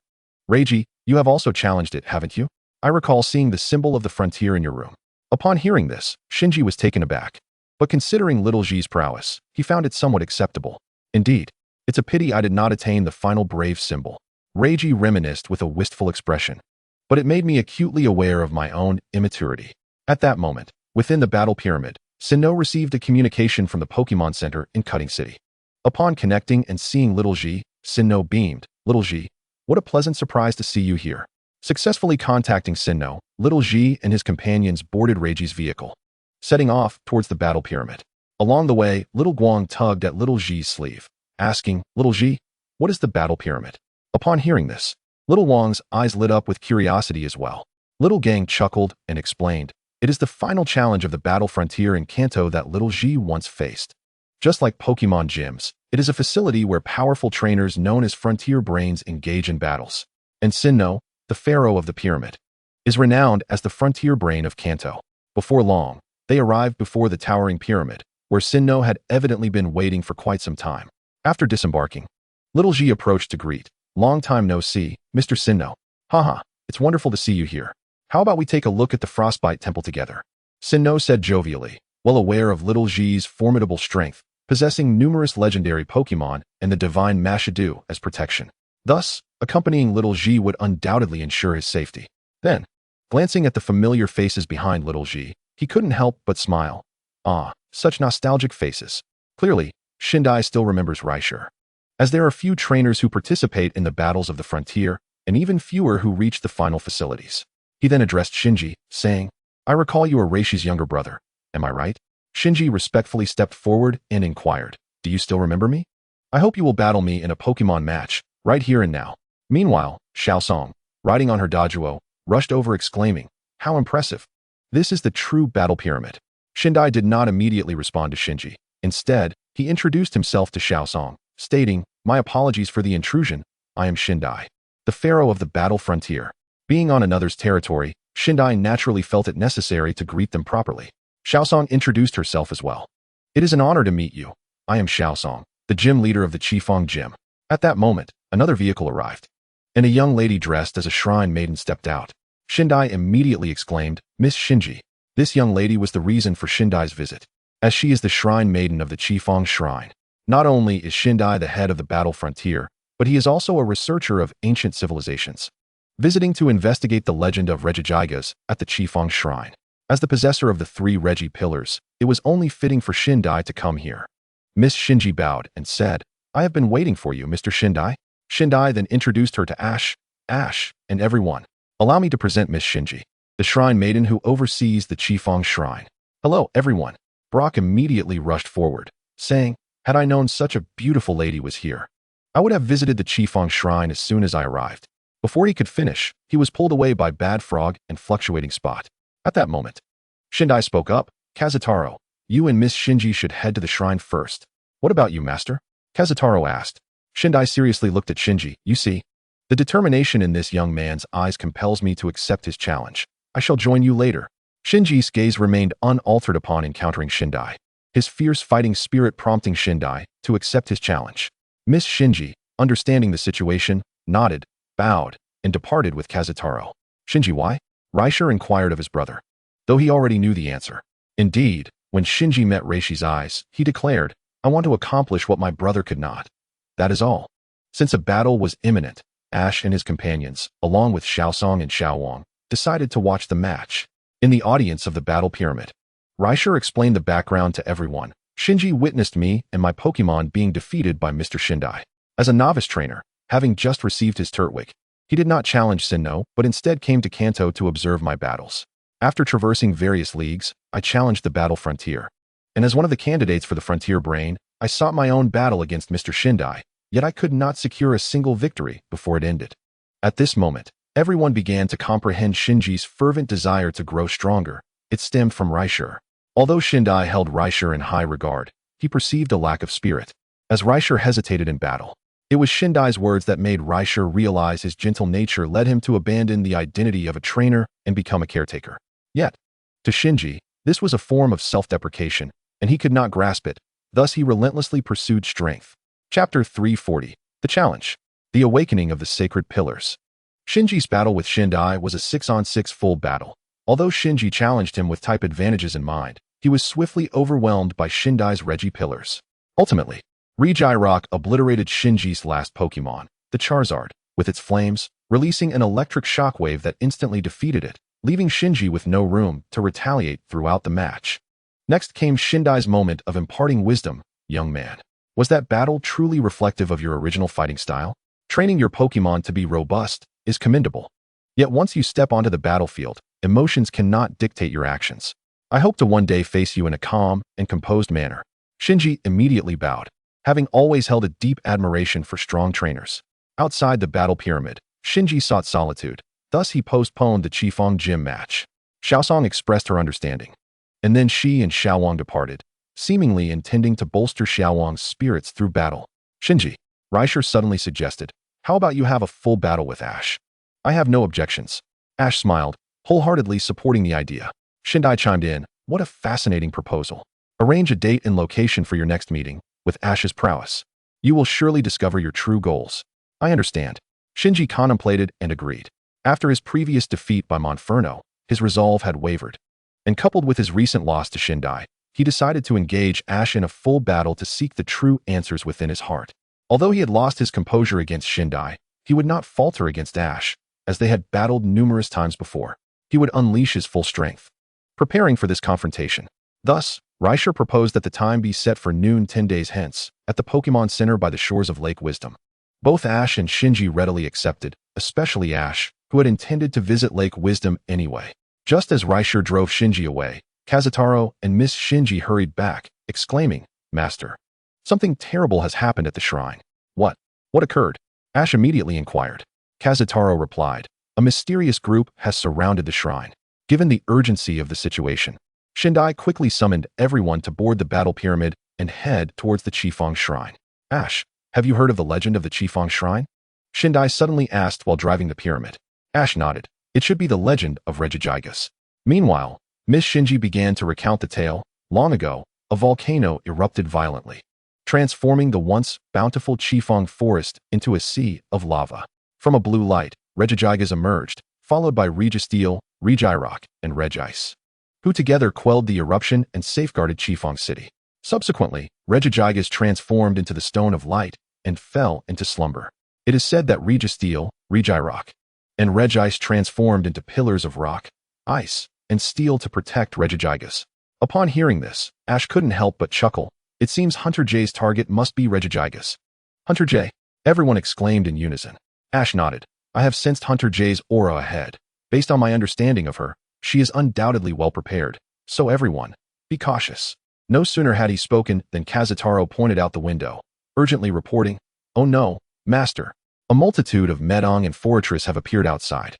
Reiji, you have also challenged it, haven't you? I recall seeing the symbol of the frontier in your room. Upon hearing this, Shinji was taken aback. But considering Little Ji's prowess, he found it somewhat acceptable. Indeed, it's a pity I did not attain the final brave symbol. Reiji reminisced with a wistful expression. But it made me acutely aware of my own immaturity. At that moment, within the Battle Pyramid, Sinnoh received a communication from the Pokémon Center in Cutting City. Upon connecting and seeing Little Ji, Sinnoh beamed. Little Ji, what a pleasant surprise to see you here. Successfully contacting Sinnoh, Little Ji and his companions boarded Reiji's vehicle, setting off towards the Battle Pyramid. Along the way, Little Guang tugged at Little Ji's sleeve, asking, Little Ji, what is the Battle Pyramid? Upon hearing this, Little Wang's eyes lit up with curiosity as well. Little Gang chuckled and explained, it is the final challenge of the battle frontier in Kanto that Little Ji once faced. Just like Pokemon gyms, it is a facility where powerful trainers known as Frontier Brains engage in battles. And Sinnoh, the pharaoh of the pyramid, is renowned as the Frontier Brain of Kanto. Before long, they arrived before the towering pyramid, where Sinnoh had evidently been waiting for quite some time. After disembarking, Little Ji approached to greet. Long time no see, Mr. Sinnoh. Haha, it's wonderful to see you here. How about we take a look at the Frostbite Temple together? Sinnoh said jovially, well aware of Little Ji's formidable strength, possessing numerous legendary Pokemon and the divine Mashadu as protection. Thus, accompanying Little Ji would undoubtedly ensure his safety. Then, glancing at the familiar faces behind Little Ji, he couldn't help but smile. Ah, such nostalgic faces. Clearly, Shinji still remembers Raishur. As there are few trainers who participate in the battles of the frontier, and even fewer who reach the final facilities. He then addressed Shinji, saying, I recall you are Reishi's younger brother. Am I right? Shinji respectfully stepped forward and inquired, do you still remember me? I hope you will battle me in a Pokemon match, right here and now. Meanwhile, Xiaosong, riding on her Dojuo, rushed over exclaiming, how impressive. This is the true battle pyramid. Shinji did not immediately respond to Shinji. Instead, he introduced himself to Xiaosong, stating, my apologies for the intrusion, I am Shinji, the pharaoh of the battle frontier. Being on another's territory, Shinji naturally felt it necessary to greet them properly. Xiaosong introduced herself as well. It is an honor to meet you. I am Xiaosong, the gym leader of the Qifeng Gym. At that moment, another vehicle arrived, and a young lady dressed as a shrine maiden stepped out. Shinji immediately exclaimed, Miss Shinji. This young lady was the reason for Shinji's visit, as she is the shrine maiden of the Qifeng Shrine. Not only is Shinji the head of the battle frontier, but he is also a researcher of ancient civilizations, visiting to investigate the legend of Regigigas at the Qifeng Shrine. As the possessor of the 3 Regi pillars, it was only fitting for Shinji to come here. Miss Shinji bowed and said, I have been waiting for you, Mr. Shinji. Shinji then introduced her to Ash, and everyone. Allow me to present Miss Shinji, the shrine maiden who oversees the Qifeng Shrine. Hello, everyone. Brock immediately rushed forward, saying, had I known such a beautiful lady was here, I would have visited the Qifeng Shrine as soon as I arrived. Before he could finish, he was pulled away by Bad Frog and Fluctuating Spot. At that moment, Shinji spoke up, Kazutaro, you and Miss Shinji should head to the shrine first. What about you, Master? Kazutaro asked. Shinji seriously looked at Shinji. You see, the determination in this young man's eyes compels me to accept his challenge. I shall join you later. Shinji's gaze remained unaltered upon encountering Shinji, his fierce fighting spirit prompting Shinji to accept his challenge. Miss Shinji, understanding the situation, nodded, bowed, and departed with Kazutaro. Shinji, why? Raishur inquired of his brother, though he already knew the answer. Indeed, when Shinji met Reishi's eyes, he declared, I want to accomplish what my brother could not. That is all. Since a battle was imminent, Ash and his companions, along with Xiaosong and Xiaowang, decided to watch the match. In the audience of the battle pyramid, Raishur explained the background to everyone. Shinji witnessed me and my Pokemon being defeated by Mr. Shinji. As a novice trainer, having just received his Turtwig, He did not challenge Sinnoh, but instead came to Kanto to observe my battles. After traversing various leagues, I challenged the battle frontier. And as one of the candidates for the frontier brain, I sought my own battle against Mr. Shinji, yet I could not secure a single victory before it ended. At this moment, everyone began to comprehend Shinji's fervent desire to grow stronger. It stemmed from Raishur. Although Shinji held Raishur in high regard, he perceived a lack of spirit. As Raishur hesitated in battle, it was Shinji's words that made Raishur realize his gentle nature led him to abandon the identity of a trainer and become a caretaker. Yet, to Shinji, this was a form of self-deprecation, and he could not grasp it. Thus he relentlessly pursued strength. Chapter 340. The Challenge. The Awakening of the Sacred Pillars. Shinji's battle with Shinji was a 6-on-6 full battle. Although Shinji challenged him with type advantages in mind, he was swiftly overwhelmed by Shinji's Regi pillars. Ultimately, Regirock obliterated Shinji's last Pokémon, the Charizard, with its flames, releasing an electric shockwave that instantly defeated it, leaving Shinji with no room to retaliate throughout the match. Next came Shinji's moment of imparting wisdom. Young man, was that battle truly reflective of your original fighting style? Training your Pokémon to be robust is commendable. Yet once you step onto the battlefield, emotions cannot dictate your actions. I hope to one day face you in a calm and composed manner. Shinji immediately bowed, having always held a deep admiration for strong trainers. Outside the battle pyramid, Shinji sought solitude. Thus he postponed the Qifeng gym match. Xiaosong expressed her understanding. And then she and Xiaowang departed, seemingly intending to bolster Xiaowang's spirits through battle. Shinji, Raishur suddenly suggested, how about you have a full battle with Ash? I have no objections. Ash smiled, wholeheartedly supporting the idea. Shinji chimed in, what a fascinating proposal. Arrange a date and location for your next meeting, with Ash's prowess. You will surely discover your true goals. I understand. Shinji contemplated and agreed. After his previous defeat by Monferno, his resolve had wavered. And coupled with his recent loss to Shinji, he decided to engage Ash in a full battle to seek the true answers within his heart. Although he had lost his composure against Shinji, he would not falter against Ash, as they had battled numerous times before. He would unleash his full strength. Preparing for this confrontation. Thus, Raishur proposed that the time be set for noon 10 days hence, at the Pokémon Center by the shores of Lake Wisdom. Both Ash and Shinji readily accepted, especially Ash, who had intended to visit Lake Wisdom anyway. Just as Raishur drove Shinji away, Kazutaro and Miss Shinji hurried back, exclaiming, Master, something terrible has happened at the shrine. What? What occurred? Ash immediately inquired. Kazutaro replied, a mysterious group has surrounded the shrine. Given the urgency of the situation, Shinji quickly summoned everyone to board the battle pyramid and head towards the Qifeng shrine. Ash, have you heard of the legend of the Qifeng shrine? Shinji suddenly asked while driving the pyramid. Ash nodded. It should be the legend of Regigigas. Meanwhile, Miss Shinji began to recount the tale. Long ago, a volcano erupted violently, transforming the once bountiful Qifeng forest into a sea of lava. From a blue light, Regigigas emerged, followed by Registeel, Regirock, and Regice, who together quelled the eruption and safeguarded Qifeng City. Subsequently, Regigigas transformed into the Stone of Light and fell into slumber. It is said that Registeel, Regirock, and Regice transformed into pillars of rock, ice, and steel to protect Regigigas. Upon hearing this, Ash couldn't help but chuckle. It seems Hunter J's target must be Regigigas. Hunter J, everyone exclaimed in unison. Ash nodded. I have sensed Hunter J's aura ahead. Based on my understanding of her, she is undoubtedly well prepared. So everyone, be cautious. No sooner had he spoken than Kazutaro pointed out the window, urgently reporting, oh no, Master. A multitude of Medong and Fortress have appeared outside.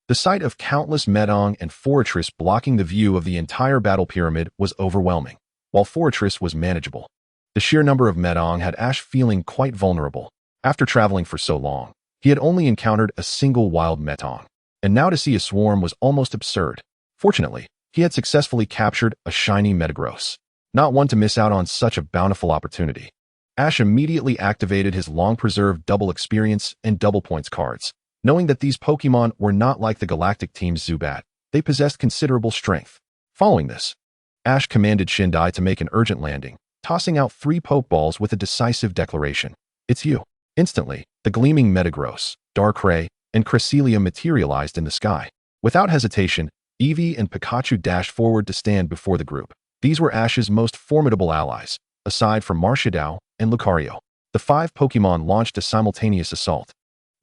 The sight of countless Medong and Fortress blocking the view of the entire battle pyramid was overwhelming, while Fortress was manageable. The sheer number of Medong had Ash feeling quite vulnerable. After traveling for so long, he had only encountered a single wild Metong, and now to see a swarm was almost absurd. Fortunately, he had successfully captured a shiny Metagross, not one to miss out on such a bountiful opportunity. Ash immediately activated his long-preserved double experience and double points cards, knowing that these Pokémon were not like the Galactic Team's Zubat. They possessed considerable strength. Following this, Ash commanded Shinji to make an urgent landing, tossing out 3 Pokeballs with a decisive declaration. It's you. Instantly, the gleaming Metagross, Darkrai, and Cresselia materialized in the sky. Without hesitation, Eevee and Pikachu dashed forward to stand before the group. These were Ash's most formidable allies, aside from Marshadao and Lucario. The 5 Pokémon launched a simultaneous assault.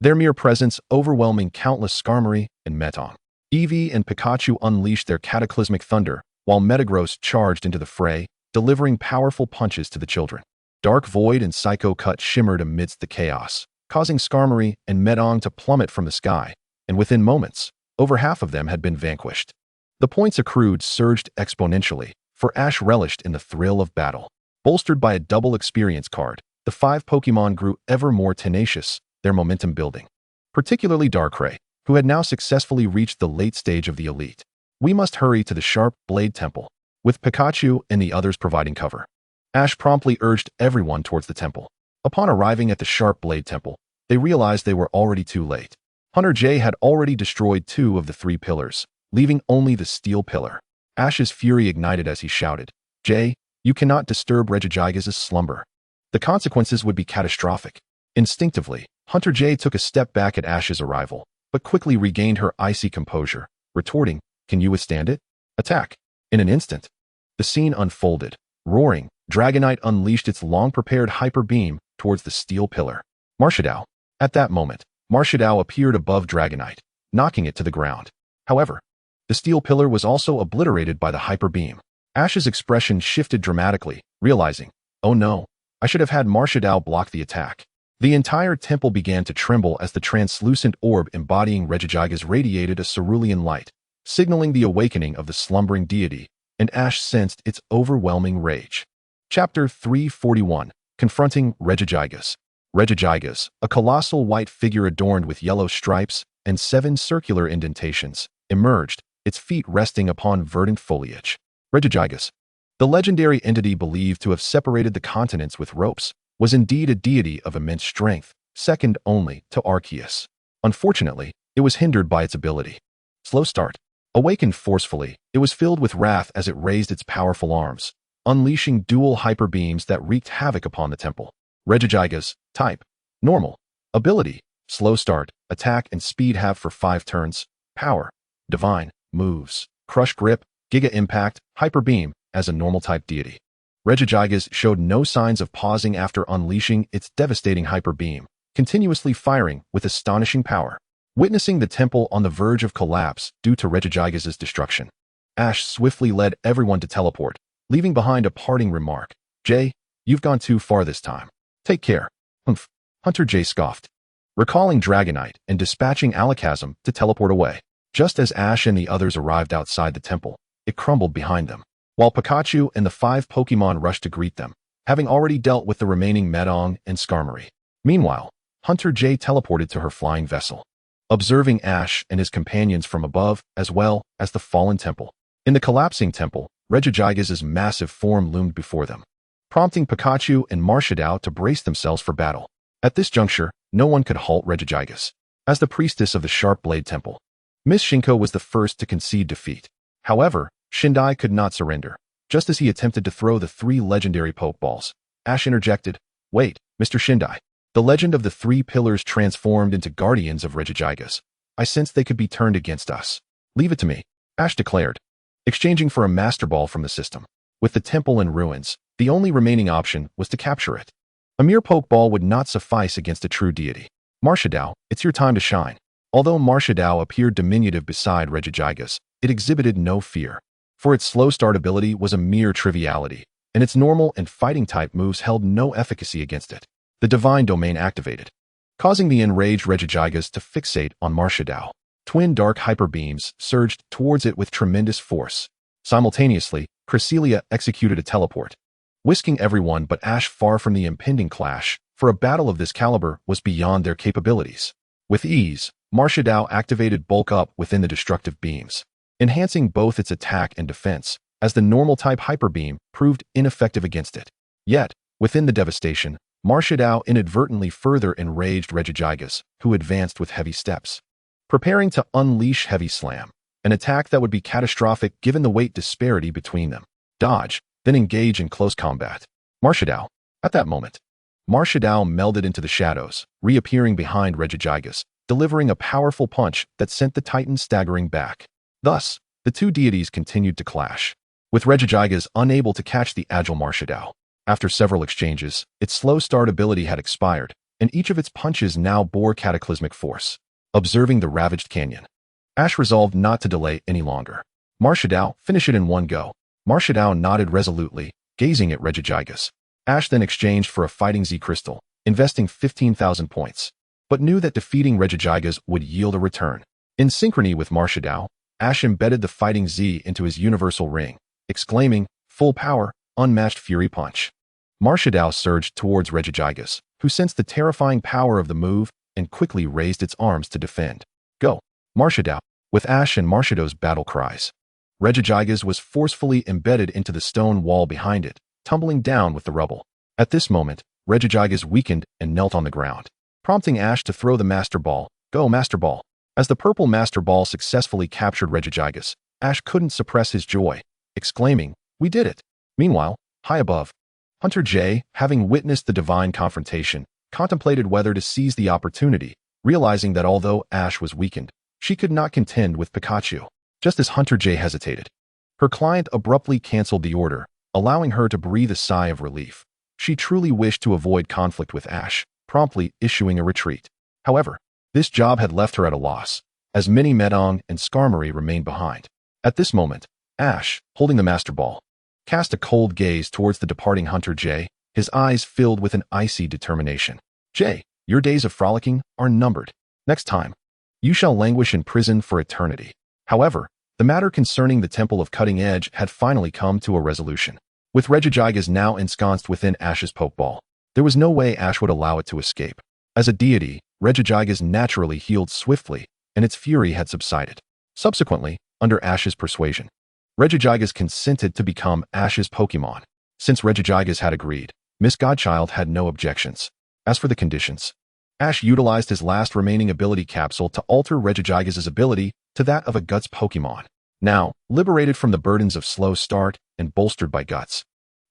their mere presence overwhelming countless Skarmory and Metong. Eevee and Pikachu unleashed their cataclysmic thunder, while Metagross charged into the fray, delivering powerful punches to the children. Dark Void and Psycho Cut shimmered amidst the chaos, causing Skarmory and Metong to plummet from the sky, and within moments, over half of them had been vanquished. The points accrued surged exponentially, for Ash relished in the thrill of battle. Bolstered by a double experience card, the 5 Pokémon grew ever more tenacious, their momentum building. Particularly Darkrai, who had now successfully reached the late stage of the elite. We must hurry to the Sharp Blade Temple, with Pikachu and the others providing cover. Ash promptly urged everyone towards the temple. Upon arriving at the Sharp Blade Temple, they realized they were already too late. Hunter J had already destroyed 2 of the 3 pillars, leaving only the steel pillar. Ash's fury ignited as he shouted, "Jay, you cannot disturb Regigigas' slumber. The consequences would be catastrophic." Instinctively, Hunter J took a step back at Ash's arrival, but quickly regained her icy composure, retorting, "Can you withstand it? Attack!" In an instant, the scene unfolded. Roaring, Dragonite unleashed its long-prepared hyper beam towards the steel pillar. Marshadao. At that moment, Marshadao appeared above Dragonite, knocking it to the ground. However, the steel pillar was also obliterated by the hyper beam. Ash's expression shifted dramatically, realizing, "Oh no, I should have had Marshadao block the attack." The entire temple began to tremble as the translucent orb embodying Regigigas radiated a cerulean light, signaling the awakening of the slumbering deity, and Ash sensed its overwhelming rage. Chapter 341, Confronting Regigigas. Regigigas, a colossal white figure adorned with yellow stripes and 7 circular indentations, emerged, its feet resting upon verdant foliage. Regigigas, the legendary entity believed to have separated the continents with ropes, was indeed a deity of immense strength, second only to Arceus. Unfortunately, it was hindered by its ability. Slow start. Awakened forcefully, it was filled with wrath as it raised its powerful arms, unleashing dual hyper beams that wreaked havoc upon the temple. Regigigas, type, normal. Ability, slow start, attack and speed have for 5 turns. Power, divine, moves, crush grip, giga impact, hyper beam, as a normal type deity. Regigigas showed no signs of pausing after unleashing its devastating hyper beam, continuously firing with astonishing power. Witnessing the temple on the verge of collapse due to Regigigas' destruction, Ash swiftly led everyone to teleport, leaving behind a parting remark, "Jay, you've gone too far this time. Take care." Humph. Hunter J scoffed, recalling Dragonite and dispatching Alakazam to teleport away. Just as Ash and the others arrived outside the temple, it crumbled behind them, while Pikachu and the 5 Pokémon rushed to greet them, having already dealt with the remaining Metong and Skarmory. Meanwhile, Hunter J teleported to her flying vessel, observing Ash and his companions from above as well as the fallen temple. In the collapsing temple, Regigigas' massive form loomed before them, prompting Pikachu and Marshadao to brace themselves for battle. At this juncture, no one could halt Regigigas. As the priestess of the Sharp Blade Temple, Miss Shinko was the first to concede defeat. However, Shindai could not surrender. Just as he attempted to throw the 3 legendary Pokeballs, Ash interjected, "Wait, Mr. Shindai." The legend of the 3 pillars transformed into guardians of Regigigas. "I sensed they could be turned against us. Leave it to me," Ash declared, exchanging for a Master Ball from the system. With the temple in ruins, the only remaining option was to capture it. A mere Pokeball would not suffice against a true deity. "Marshadao, it's your time to shine." Although Marshadao appeared diminutive beside Regigigas, it exhibited no fear, for its slow start ability was a mere triviality, and its normal and fighting type moves held no efficacy against it. The Divine Domain activated, causing the enraged Regigigas to fixate on Marshadao. Twin dark hyper beams surged towards it with tremendous force. Simultaneously, Cresselia executed a teleport, whisking everyone but Ash far from the impending clash, for a battle of this caliber was beyond their capabilities. With ease, Marshadao activated Bulk Up within the destructive beams, enhancing both its attack and defense, as the normal-type Hyper Beam proved ineffective against it. Yet, within the devastation, Marshadao inadvertently further enraged Regigigas, who advanced with heavy steps, preparing to unleash Heavy Slam, an attack that would be catastrophic given the weight disparity between them. Dodge, then engage in close combat. Marshadao. At that moment, Marshadao melded into the shadows, reappearing behind Regigigas, delivering a powerful punch that sent the Titan staggering back. Thus, the 2 deities continued to clash, with Regigigas unable to catch the agile Marshadao. After several exchanges, its slow start ability had expired, and each of its punches now bore cataclysmic force. Observing the ravaged canyon, Ash resolved not to delay any longer. Marshadao, finish it in one go. Marshadao nodded resolutely, gazing at Regigigas. Ash then exchanged for a fighting Z crystal, investing 15,000 points, but knew that defeating Regigigas would yield a return. In synchrony with Marshadao, Ash embedded the fighting Z into his universal ring, exclaiming, "Full power, unmatched fury punch." Marshadao surged towards Regigigas, who sensed the terrifying power of the move and quickly raised its arms to defend. "Go, Marshadao!" With Ash and Marshadao's battle cries, Regigigas was forcefully embedded into the stone wall behind it, tumbling down with the rubble. At this moment, Regigigas weakened and knelt on the ground, prompting Ash to throw the Master Ball. "Go, Master Ball!" As the purple Master Ball successfully captured Regigigas, Ash couldn't suppress his joy, exclaiming, "We did it!" Meanwhile, high above, Hunter J, having witnessed the divine confrontation, contemplated whether to seize the opportunity, realizing that although Ash was weakened, she could not contend with Pikachu. Just as Hunter J hesitated, her client abruptly canceled the order, allowing her to breathe a sigh of relief. She truly wished to avoid conflict with Ash, promptly issuing a retreat. However, this job had left her at a loss, as Mini Medong and Skarmory remained behind. At this moment, Ash, holding the Master Ball, cast a cold gaze towards the departing Hunter J, his eyes filled with an icy determination. "J, your days of frolicking are numbered. Next time, you shall languish in prison for eternity." However, the matter concerning the Temple of Cutting Edge had finally come to a resolution. With Regigigas now ensconced within Ash's Pokeball, there was no way Ash would allow it to escape. As a deity, Regigigas naturally healed swiftly, and its fury had subsided. Subsequently, under Ash's persuasion, Regigigas consented to become Ash's Pokemon. Since Regigigas had agreed, Miss Godchild had no objections. As for the conditions, Ash utilized his last remaining ability capsule to alter Regigigas' ability to that of a Guts Pokemon. Now, liberated from the burdens of slow start and bolstered by Guts,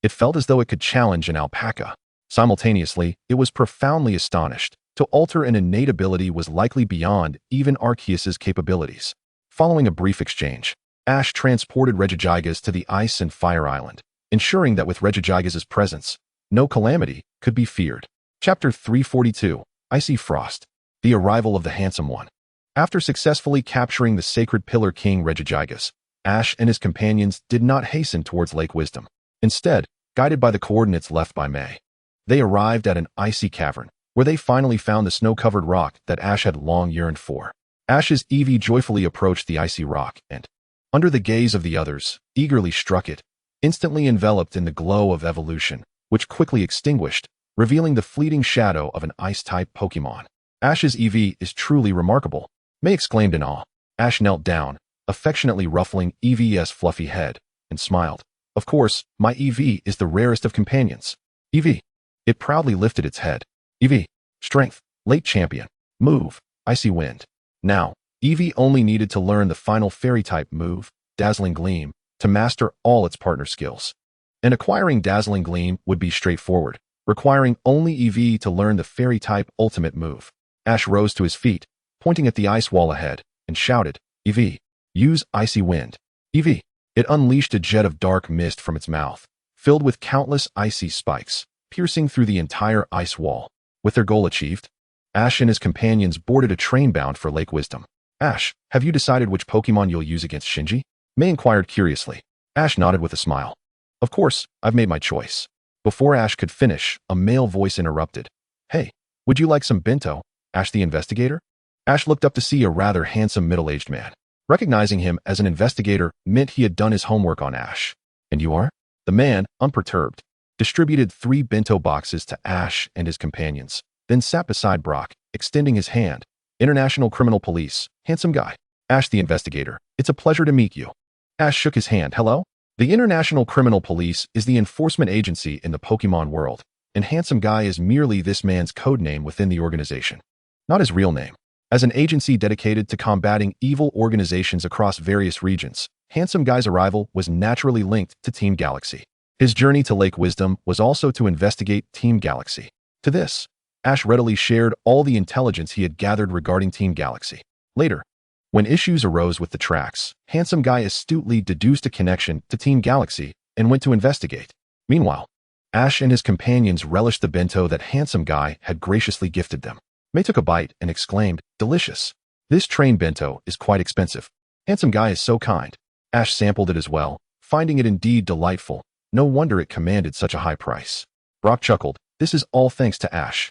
it felt as though it could challenge an alpaca. Simultaneously, it was profoundly astonished. To alter an innate ability was likely beyond even Arceus's capabilities. Following a brief exchange, Ash transported Regigigas to the Ice and Fire Island, ensuring that with Regigigas' presence, no calamity could be feared. Chapter 342, Icy Frost. The arrival of the Handsome One. After successfully capturing the Sacred Pillar King Regigigas, Ash and his companions did not hasten towards Lake Wisdom. Instead, guided by the coordinates left by May, they arrived at an icy cavern, where they finally found the snow-covered rock that Ash had long yearned for. Ash's Eevee joyfully approached the icy rock and, under the gaze of the others, eagerly struck it, instantly enveloped in the glow of evolution, which quickly extinguished, revealing the fleeting shadow of an ice-type Pokemon. "Ash's Eevee is truly remarkable," May exclaimed in awe. Ash knelt down, affectionately ruffling Eevee's fluffy head, and smiled. "Of course, my Eevee is the rarest of companions." "Eevee." It proudly lifted its head. "Eevee. Strength. Late champion. Move. Icy Wind." Now, Eevee only needed to learn the final Fairy-type move, Dazzling Gleam, to master all its partner skills. And acquiring Dazzling Gleam would be straightforward, requiring only Eevee to learn the Fairy-type ultimate move. Ash rose to his feet, pointing at the ice wall ahead, and shouted, "Eevee, use Icy Wind." "Eevee." It unleashed a jet of dark mist from its mouth, filled with countless icy spikes, piercing through the entire ice wall. With their goal achieved, Ash and his companions boarded a train bound for Lake Wisdom. "Ash, have you decided which Pokemon you'll use against Shinji?" May inquired curiously. Ash nodded with a smile. "Of course, I've made my choice." Before Ash could finish, a male voice interrupted. "Hey, would you like some bento, Ash the investigator?" Ash looked up to see a rather handsome middle-aged man. Recognizing him as an investigator meant he had done his homework on Ash. "And you are?" The man, unperturbed, distributed 3 bento boxes to Ash and his companions, then sat beside Brock, extending his hand. "International Criminal Police, handsome guy. Ash the investigator, it's a pleasure to meet you." Ash shook his hand. "Hello?" The International Criminal Police is the enforcement agency in the Pokemon world, and handsome guy is merely this man's code name within the organization, not his real name. As an agency dedicated to combating evil organizations across various regions, Handsome Guy's arrival was naturally linked to Team Galaxy. His journey to Lake Wisdom was also to investigate Team Galaxy. To this, Ash readily shared all the intelligence he had gathered regarding Team Galaxy. Later, when issues arose with the tracks, Handsome Guy astutely deduced a connection to Team Galaxy and went to investigate. Meanwhile, Ash and his companions relished the bento that handsome guy had graciously gifted them. May took a bite and exclaimed, "Delicious. This train bento is quite expensive. Handsome guy is so kind." Ash sampled it as well, finding it indeed delightful. No wonder it commanded such a high price. Brock chuckled, "This is all thanks to Ash."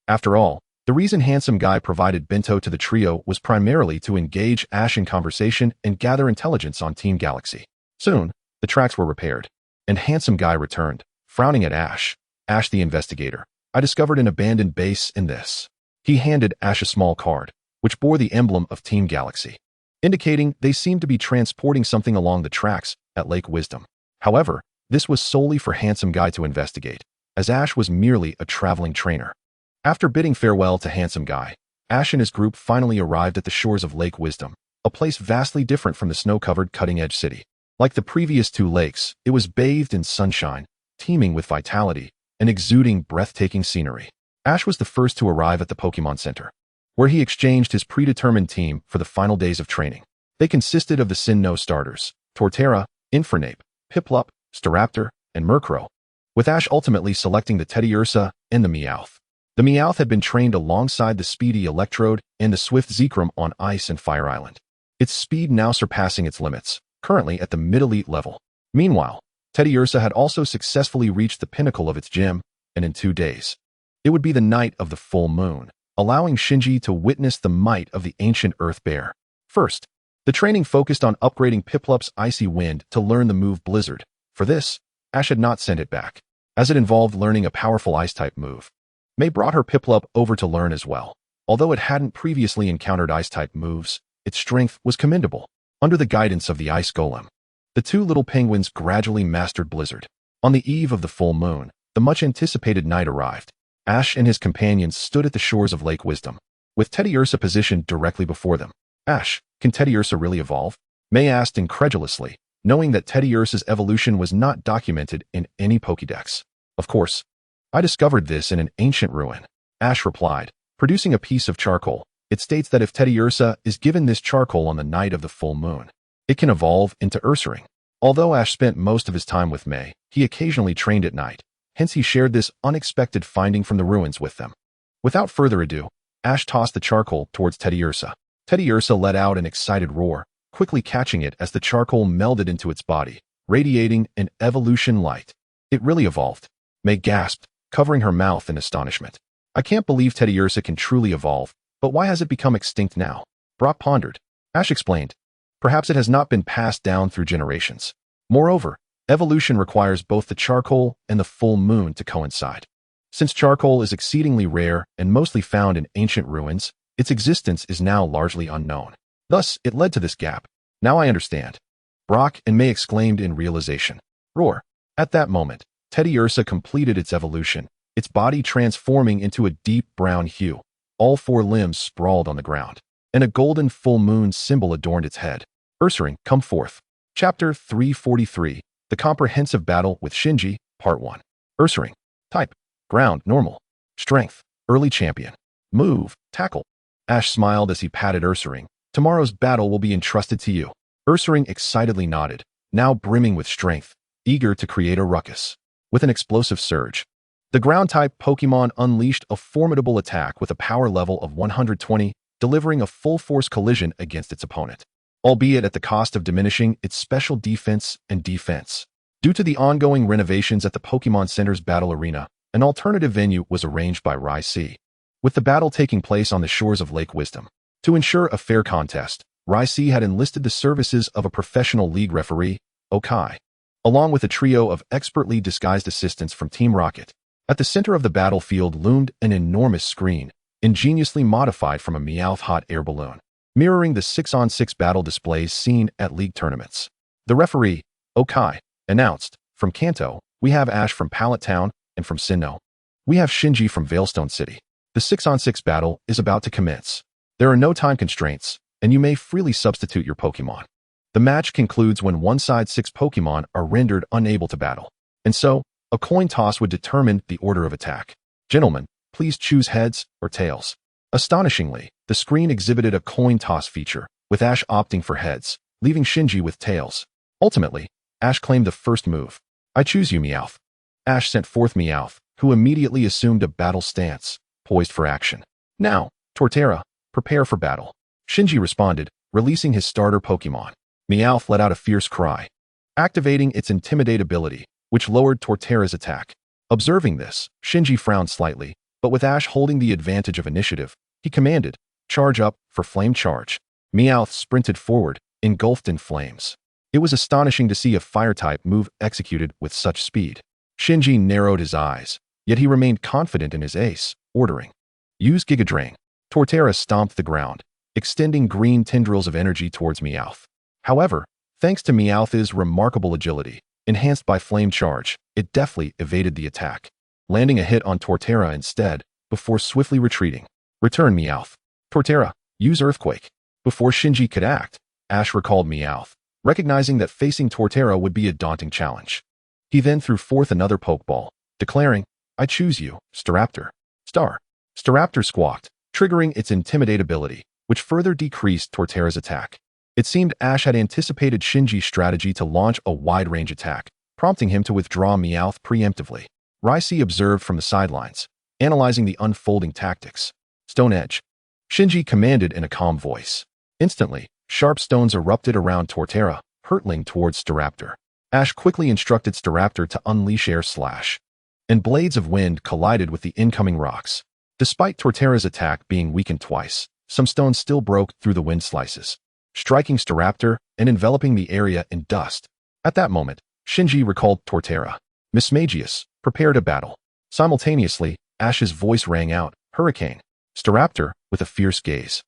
After all, the reason handsome guy provided bento to the trio was primarily to engage Ash in conversation and gather intelligence on Team Galaxy. Soon, the tracks were repaired, and handsome guy returned, frowning at Ash. "Ash the investigator, I discovered an abandoned base in this." He handed Ash a small card, which bore the emblem of Team Galaxy, indicating they seemed to be transporting something along the tracks at Lake Wisdom. However, this was solely for handsome guy to investigate, as Ash was merely a traveling trainer. After bidding farewell to handsome guy, Ash and his group finally arrived at the shores of Lake Wisdom, a place vastly different from the snow-covered cutting-edge city. Like the previous two lakes, it was bathed in sunshine, teeming with vitality, and exuding breathtaking scenery. Ash was the first to arrive at the Pokémon Center, where he exchanged his predetermined team for the final days of training. They consisted of the Sinnoh starters, Torterra, Infernape, Piplup, Staraptor, and Murkrow, with Ash ultimately selecting the Teddiursa and the Meowth. The Meowth had been trained alongside the speedy Electrode and the swift Zekrom on Icefire Island, its speed now surpassing its limits, currently at the mid-elite level. Meanwhile, Teddiursa had also successfully reached the pinnacle of its gym, and in 2 days, it would be the night of the full moon, allowing Shinji to witness the might of the ancient Earth Bear. First, the training focused on upgrading Piplup's Icy Wind to learn the move Blizzard. For this, Ash had not sent it back, as it involved learning a powerful Ice-type move. May brought her Piplup over to learn as well. Although it hadn't previously encountered Ice-type moves, its strength was commendable. Under the guidance of the Ice Golem, the two little penguins gradually mastered Blizzard. On the eve of the full moon, the much-anticipated night arrived. Ash and his companions stood at the shores of Lake Wisdom, with Teddiursa positioned directly before them. "Ash, can Teddiursa really evolve?" May asked incredulously, knowing that Teddiursa's evolution was not documented in any Pokédex. "Of course. I discovered this in an ancient ruin," Ash replied, producing a piece of charcoal. It states that if Teddiursa is given this charcoal on the night of the full moon, it can evolve into Ursaring. Although Ash spent most of his time with May, he occasionally trained at night. Hence he shared this unexpected finding from the ruins with them. Without further ado, Ash tossed the charcoal towards Teddiursa. Teddiursa let out an excited roar, quickly catching it as the charcoal melded into its body, radiating an evolution light. "It really evolved," May gasped, covering her mouth in astonishment. "I can't believe Teddiursa can truly evolve, but why has it become extinct now?" Brock pondered. Ash explained, "Perhaps it has not been passed down through generations. Moreover, evolution requires both the charcoal and the full moon to coincide. Since charcoal is exceedingly rare and mostly found in ancient ruins, its existence is now largely unknown. Thus, it led to this gap. Now I understand," Brock and May exclaimed in realization. Roar. At that moment, Teddiursa completed its evolution, its body transforming into a deep brown hue. All 4 limbs sprawled on the ground, and a golden full moon symbol adorned its head. Ursaring, come forth. Chapter 343. The Comprehensive Battle with Shinji, Part 1. Ursaring. Type: Ground, Normal. Strength: Early Champion. Move: Tackle. Ash smiled as he patted Ursaring. "Tomorrow's battle will be entrusted to you." Ursaring excitedly nodded, now brimming with strength, eager to create a ruckus. With an explosive surge, the ground-type Pokémon unleashed a formidable attack with a power level of 120, delivering a full-force collision against its opponent, albeit at the cost of diminishing its special defense and defense. Due to the ongoing renovations at the Pokémon Center's Battle Arena, an alternative venue was arranged by Rai-C, with the battle taking place on the shores of Lake Wisdom. To ensure a fair contest, Rai-C had enlisted the services of a professional league referee, Okai, along with a trio of expertly disguised assistants from Team Rocket. At the center of the battlefield loomed an enormous screen, ingeniously modified from a Meowth hot air balloon, mirroring the 6-on-6 battle displays seen at league tournaments. The referee, Okai, announced, "From Kanto, we have Ash from Pallet Town, and from Sinnoh, we have Shinji from Veilstone City. The 6-on-6 battle is about to commence. There are no time constraints, and you may freely substitute your Pokémon. The match concludes when one side's 6 Pokémon are rendered unable to battle, and so, a coin toss would determine the order of attack. Gentlemen, please choose heads or tails." Astonishingly, the screen exhibited a coin toss feature, with Ash opting for heads, leaving Shinji with tails. Ultimately, Ash claimed the first move. "I choose you, Meowth." Ash sent forth Meowth, who immediately assumed a battle stance, poised for action. Now, Torterra, prepare for battle. Shinji responded, releasing his starter Pokémon. Meowth let out a fierce cry, activating its Intimidate ability, which lowered Torterra's attack. Observing this, Shinji frowned slightly, but with Ash holding the advantage of initiative, he commanded, charge up for Flame Charge. Meowth sprinted forward, engulfed in flames. It was astonishing to see a Fire-type move executed with such speed. Shinji narrowed his eyes, yet he remained confident in his ace, ordering, use Giga Drain. Torterra stomped the ground, extending green tendrils of energy towards Meowth. However, thanks to Meowth's remarkable agility, enhanced by Flame Charge, it deftly evaded the attack, landing a hit on Torterra instead, before swiftly retreating. Return Meowth. Torterra, use Earthquake. Before Shinji could act, Ash recalled Meowth, recognizing that facing Torterra would be a daunting challenge. He then threw forth another Pokeball, declaring, I choose you, Staraptor. Staraptor squawked, triggering its Intimidate ability, which further decreased Torterra's attack. It seemed Ash had anticipated Shinji's strategy to launch a wide-range attack, prompting him to withdraw Meowth preemptively. Raicy observed from the sidelines, analyzing the unfolding tactics. Stone Edge. Shinji commanded in a calm voice. Instantly, sharp stones erupted around Torterra, hurtling towards Staraptor. Ash quickly instructed Staraptor to unleash Air Slash, and blades of wind collided with the incoming rocks. Despite Torterra's attack being weakened twice, some stones still broke through the wind slices, striking Staraptor and enveloping the area in dust. At that moment, Shinji recalled Torterra. Mismagius, prepare to battle. Simultaneously, Ash's voice rang out, Hurricane. Staraptor, with a fierce gaze,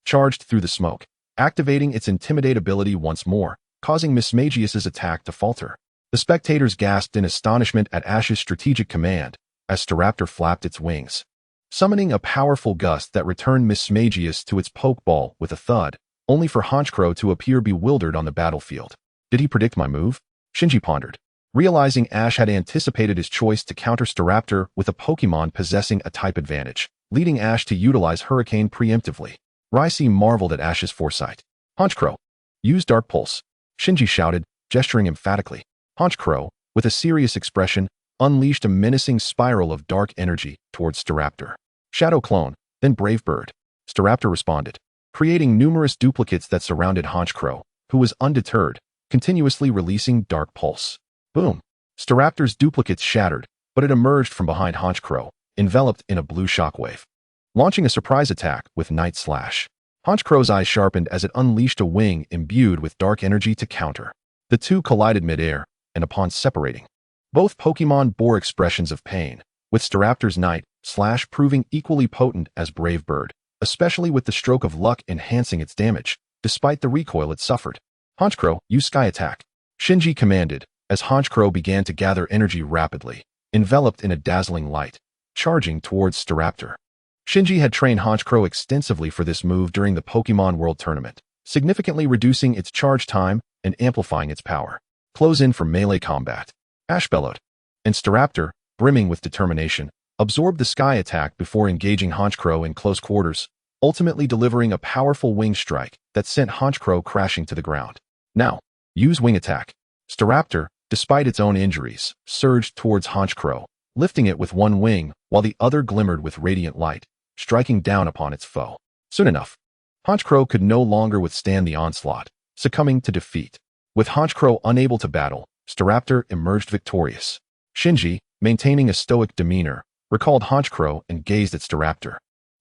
charged through the smoke, activating its Intimidate ability once more, causing Mismagius's attack to falter. The spectators gasped in astonishment at Ash's strategic command, as Staraptor flapped its wings, summoning a powerful gust that returned Mismagius to its Pokeball with a thud, only for Honchkrow to appear bewildered on the battlefield. Did he predict my move? Shinji pondered, realizing Ash had anticipated his choice to counter Staraptor with a Pokemon possessing a type advantage, leading Ash to utilize Hurricane preemptively. Raicy marveled at Ash's foresight. Honchkrow, use Dark Pulse. Shinji shouted, gesturing emphatically. Honchkrow, with a serious expression, unleashed a menacing spiral of dark energy towards Staraptor. Shadow Clone, then Brave Bird. Staraptor responded, creating numerous duplicates that surrounded Honchkrow, who was undeterred, continuously releasing Dark Pulse. Boom! Staraptor's duplicates shattered, but it emerged from behind Honchkrow, enveloped in a blue shockwave, launching a surprise attack with Night Slash. Honchkrow's eyes sharpened as it unleashed a wing imbued with dark energy to counter. The two collided mid-air, and upon separating, both Pokemon bore expressions of pain, with Staraptor's Night Slash proving equally potent as Brave Bird, especially with the Stroke of Luck enhancing its damage, despite the recoil it suffered. Honchkrow, use Sky Attack. Shinji commanded, as Honchkrow began to gather energy rapidly, enveloped in a dazzling light, charging towards Staraptor. Shinji had trained Honchkrow extensively for this move during the Pokemon World Tournament, significantly reducing its charge time and amplifying its power. Close in for melee combat. Ash bellowed, and Staraptor, brimming with determination, absorbed the Sky Attack before engaging Honchkrow in close quarters, ultimately delivering a powerful wing strike that sent Honchkrow crashing to the ground. Now, use Wing Attack. Staraptor, despite its own injuries, surged towards Honchkrow, lifting it with one wing while the other glimmered with radiant light, striking down upon its foe. Soon enough, Honchkrow could no longer withstand the onslaught, succumbing to defeat. With Honchkrow unable to battle, Staraptor emerged victorious. Shinji, maintaining a stoic demeanor, recalled Honchkrow and gazed at Staraptor.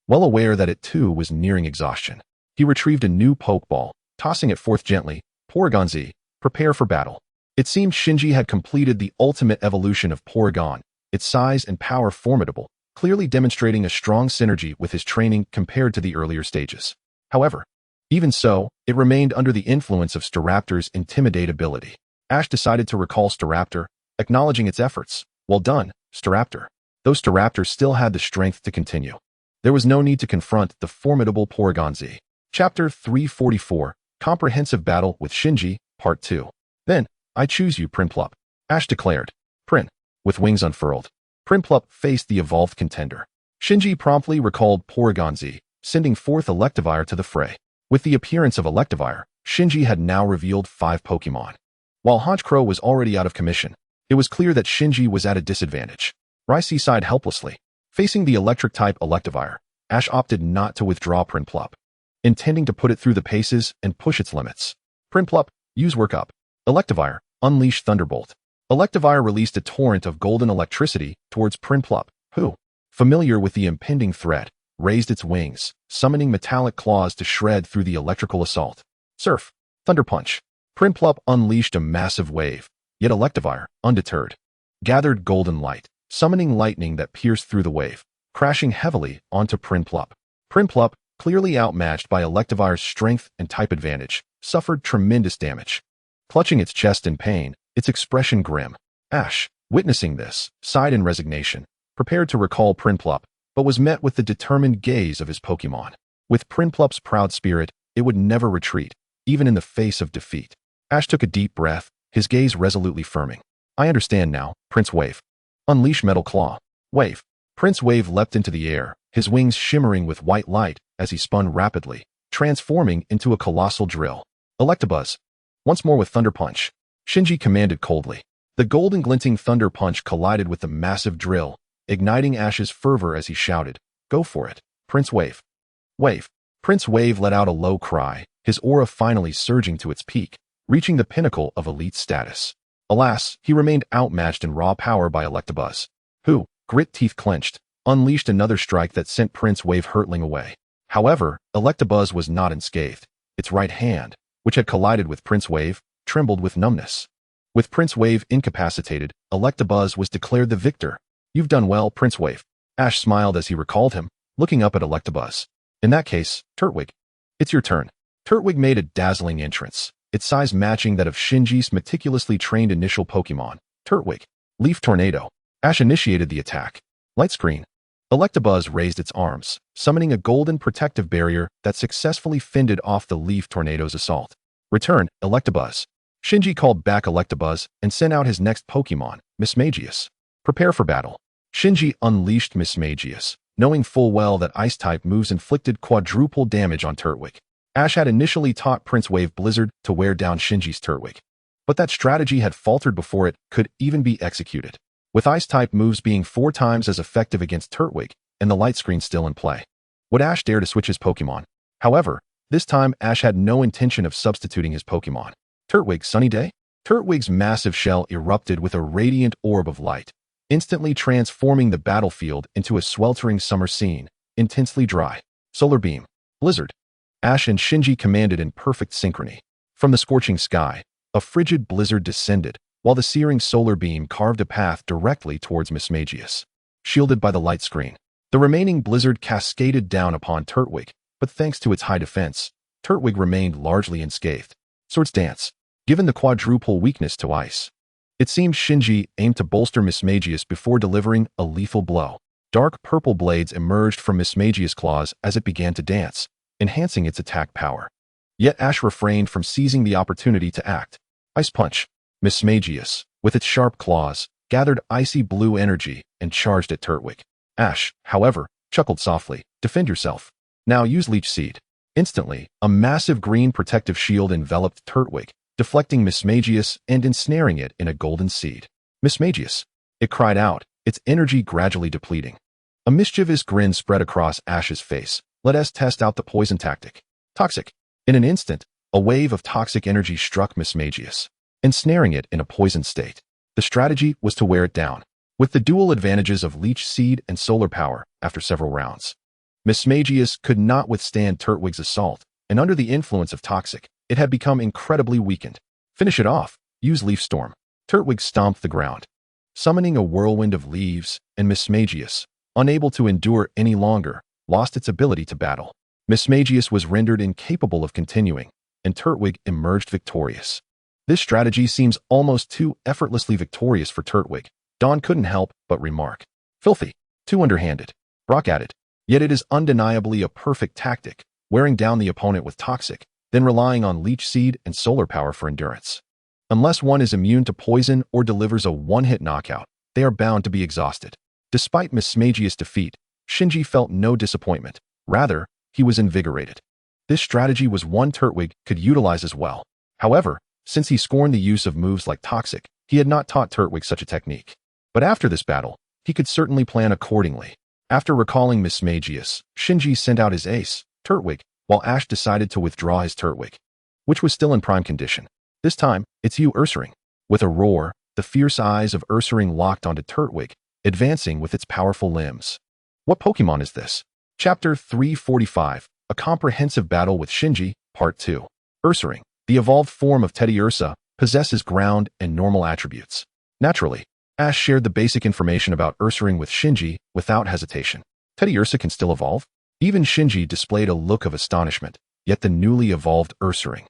Well aware that it too was nearing exhaustion, he retrieved a new Pokeball, tossing it forth gently. Porygon Z, prepare for battle. It seemed Shinji had completed the ultimate evolution of Porygon, its size and power formidable, clearly demonstrating a strong synergy with his training compared to the earlier stages. However, even so, it remained under the influence of Staraptor's Intimidate ability. Ash decided to recall Staraptor, acknowledging its efforts. Well done, Staraptor. Though Staraptor still had the strength to continue, there was no need to confront the formidable Porygon Z. Chapter 344, Comprehensive Battle with Shinji, Part 2. Then, I choose you, Prinplup. Ash declared. Prin, with wings unfurled. Prinplup faced the evolved contender. Shinji promptly recalled Porygon Z, sending forth Electivire to the fray. With the appearance of Electivire, Shinji had now revealed 5 Pokemon. While Honchkrow was already out of commission, It was clear that Shinji was at a disadvantage. Ricey sighed helplessly. Facing the electric-type Electivire, Ash opted not to withdraw Prinplup, intending to put it through the paces and push its limits. Prinplup, use Work Up. Electivire, unleash Thunderbolt. Electivire released a torrent of golden electricity towards Prinplup, who, familiar with the impending threat, raised its wings, summoning metallic claws to shred through the electrical assault. Surf, Thunder Punch. Prinplup unleashed a massive wave, yet Electivire, undeterred, gathered golden light, summoning lightning that pierced through the wave, crashing heavily onto Prinplup. Prinplup, clearly outmatched by Electivire's strength and type advantage, suffered tremendous damage. Clutching its chest in pain, its expression grim. Ash, witnessing this, sighed in resignation, prepared to recall Prinplup, but was met with the determined gaze of his Pokémon. With Prinplup's proud spirit, it would never retreat, even in the face of defeat. Ash took a deep breath, his gaze resolutely firming. I understand now, Prince Wave. Unleash Metal Claw. Wave. Prince Wave leapt into the air, his wings shimmering with white light as he spun rapidly, transforming into a colossal drill. Electabuzz. Once more with Thunder Punch. Shinji commanded coldly. The golden glinting Thunder Punch collided with the massive drill, igniting Ash's fervor as he shouted, Go for it, Prince Wave. Wave. Prince Wave let out a low cry, his aura finally surging to its peak, reaching the pinnacle of elite status. Alas, he remained outmatched in raw power by Electabuzz, who, grit teeth clenched, unleashed another strike that sent Prince Wave hurtling away. However, Electabuzz was not unscathed. Its right hand, which had collided with Prince Wave, trembled with numbness. With Prince Wave incapacitated, Electabuzz was declared the victor. You've done well, Prince Wave. Ash smiled as he recalled him, looking up at Electabuzz. In that case, Turtwig. It's your turn. Turtwig made a dazzling entrance, its size matching that of Shinji's meticulously trained initial Pokémon, Turtwig. Leaf Tornado. Ash initiated the attack. Light Screen. Electabuzz raised its arms, summoning a golden protective barrier that successfully fended off the Leaf Tornado's assault. Return, Electabuzz. Shinji called back Electabuzz and sent out his next Pokémon, Mismagius. Prepare for battle. Shinji unleashed Mismagius, knowing full well that Ice-type moves inflicted quadruple damage on Turtwig. Ash had initially taught Prince Wave Blizzard to wear down Shinji's Turtwig, but that strategy had faltered before it could even be executed. With Ice-type moves being 4 times as effective against Turtwig and the Light Screen still in play, would Ash dare to switch his Pokémon? However, this time Ash had no intention of substituting his Pokémon. Turtwig, Sunny Day? Turtwig's massive shell erupted with a radiant orb of light, instantly transforming the battlefield into a sweltering summer scene, intensely dry. Solar Beam. Blizzard. Ash and Shinji commanded in perfect synchrony. From the scorching sky, a frigid blizzard descended, while the searing solar beam carved a path directly towards Mismagius. Shielded by the light screen, the remaining blizzard cascaded down upon Turtwig, but thanks to its high defense, Turtwig remained largely unscathed. Swords Dance. Given the quadruple weakness to ice, it seemed Shinji aimed to bolster Mismagius before delivering a lethal blow. Dark purple blades emerged from Mismagius' claws as it began to dance, enhancing its attack power. Yet Ash refrained from seizing the opportunity to act. Ice Punch. Mismagius, with its sharp claws, gathered icy blue energy and charged at Turtwig. Ash, however, chuckled softly. Defend yourself. Now use Leech Seed. Instantly, a massive green protective shield enveloped Turtwig, deflecting Mismagius and ensnaring it in a golden seed. Mismagius. It cried out, its energy gradually depleting. A mischievous grin spread across Ash's face. Let us test out the poison tactic. Toxic. In an instant, a wave of toxic energy struck Mismagius, ensnaring it in a poisoned state. The strategy was to wear it down, with the dual advantages of Leech Seed and Solar Power after several rounds. Mismagius could not withstand Turtwig's assault, and under the influence of Toxic, it had become incredibly weakened. Finish it off. Use Leaf Storm. Turtwig stomped the ground, summoning a whirlwind of leaves, and Mismagius, unable to endure any longer, lost its ability to battle. Mismagius was rendered incapable of continuing, and Turtwig emerged victorious. This strategy seems almost too effortlessly victorious for Turtwig. Dawn couldn't help but remark. Filthy. Too underhanded. Brock added. Yet it is undeniably a perfect tactic, wearing down the opponent with Toxic, then relying on Leech Seed and Solar Power for endurance. Unless one is immune to poison or delivers a one-hit knockout, they are bound to be exhausted. Despite Mismagius' defeat, Shinji felt no disappointment. Rather, he was invigorated. This strategy was one Turtwig could utilize as well. However, since he scorned the use of moves like Toxic, He had not taught Turtwig such a technique. But after this battle, he could certainly plan accordingly. After recalling Miss Magius, Shinji sent out his ace, Turtwig, while Ash decided to withdraw his Turtwig, which was still in prime condition. This time, it's you, Ursaring. With a roar, the fierce eyes of Ursaring locked onto Turtwig, advancing with its powerful limbs. What Pokemon is this? Chapter 345, A Comprehensive Battle with Shinji, Part 2. Ursaring, the evolved form of Teddiursa, possesses ground and normal attributes. Naturally, Ash shared the basic information about Ursaring with Shinji without hesitation. Teddiursa can still evolve? Even Shinji displayed a look of astonishment, yet the newly evolved Ursaring,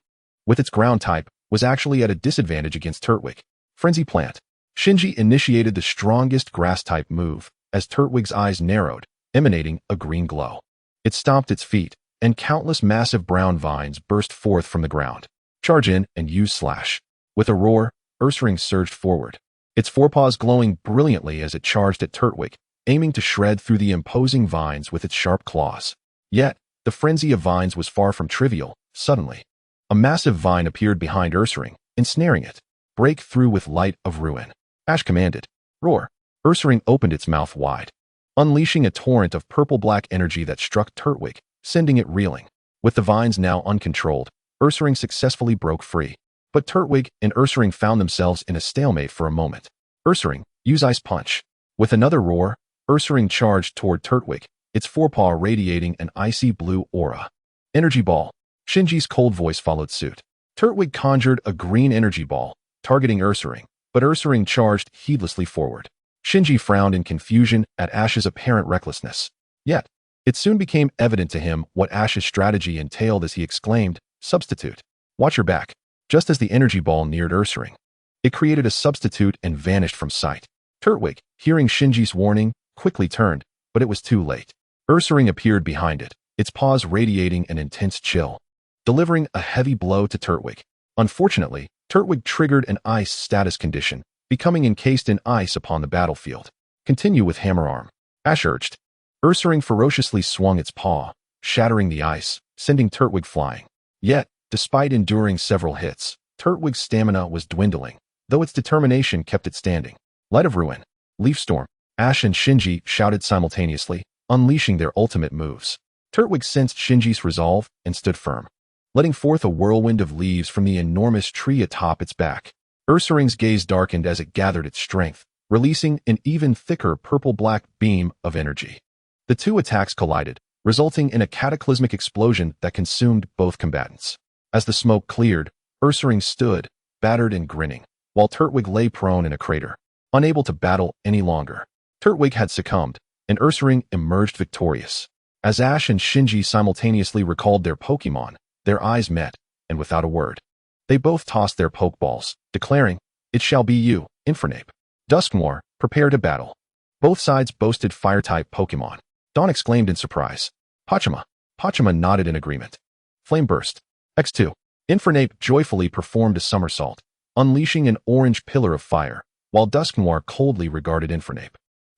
with its ground type, was actually at a disadvantage against Turtwig. Frenzy Plant. Shinji initiated the strongest grass-type move, as Turtwig's eyes narrowed, emanating a green glow. It stomped its feet, and countless massive brown vines burst forth from the ground. Charge in and use Slash. With a roar, Ursaring surged forward, its forepaws glowing brilliantly as it charged at Turtwig, aiming to shred through the imposing vines with its sharp claws. Yet, the frenzy of vines was far from trivial. Suddenly, a massive vine appeared behind Ursaring, ensnaring it. Break through with light of ruin. Ash commanded. Roar. Ursaring opened its mouth wide, unleashing a torrent of purple-black energy that struck Turtwig, sending it reeling. With the vines now uncontrolled, Ursaring successfully broke free. But Turtwig and Ursaring found themselves in a stalemate for a moment. Ursaring, use Ice Punch. With another roar, Ursaring charged toward Turtwig, its forepaw radiating an icy blue aura. Energy Ball. Shinji's cold voice followed suit. Turtwig conjured a green energy ball, targeting Ursaring, but Ursaring charged heedlessly forward. Shinji frowned in confusion at Ash's apparent recklessness. Yet, it soon became evident to him what Ash's strategy entailed as he exclaimed, Substitute. Watch your back. Just as the energy ball neared Ursaring, it created a substitute and vanished from sight. Turtwig, hearing Shinji's warning, quickly turned, but it was too late. Ursaring appeared behind it, its paws radiating an intense chill, delivering a heavy blow to Turtwig. Unfortunately, Turtwig triggered an ice status condition, becoming encased in ice upon the battlefield. Continue with Hammer Arm. Ash urged. Ursaring ferociously swung its paw, shattering the ice, sending Turtwig flying. Yet, despite enduring several hits, Turtwig's stamina was dwindling, though its determination kept it standing. Light of Ruin. Leaf Storm. Ash and Shinji shouted simultaneously, unleashing their ultimate moves. Turtwig sensed Shinji's resolve and stood firm, letting forth a whirlwind of leaves from the enormous tree atop its back. Ursaring's gaze darkened as it gathered its strength, releasing an even thicker purple-black beam of energy. The two attacks collided, resulting in a cataclysmic explosion that consumed both combatants. As the smoke cleared, Ursaring stood, battered and grinning, while Turtwig lay prone in a crater, unable to battle any longer. Turtwig had succumbed, and Ursaring emerged victorious. As Ash and Shinji simultaneously recalled their Pokémon, their eyes met, and without a word, they both tossed their Pokeballs, declaring, It shall be you, Infernape. Dusknoir, prepare to battle. Both sides boasted Fire-type Pokémon. Dawn exclaimed in surprise. Pachima. Pachima nodded in agreement. Flame Burst. X2. Infernape joyfully performed a somersault, unleashing an orange pillar of fire, while Dusknoir coldly regarded Infernape,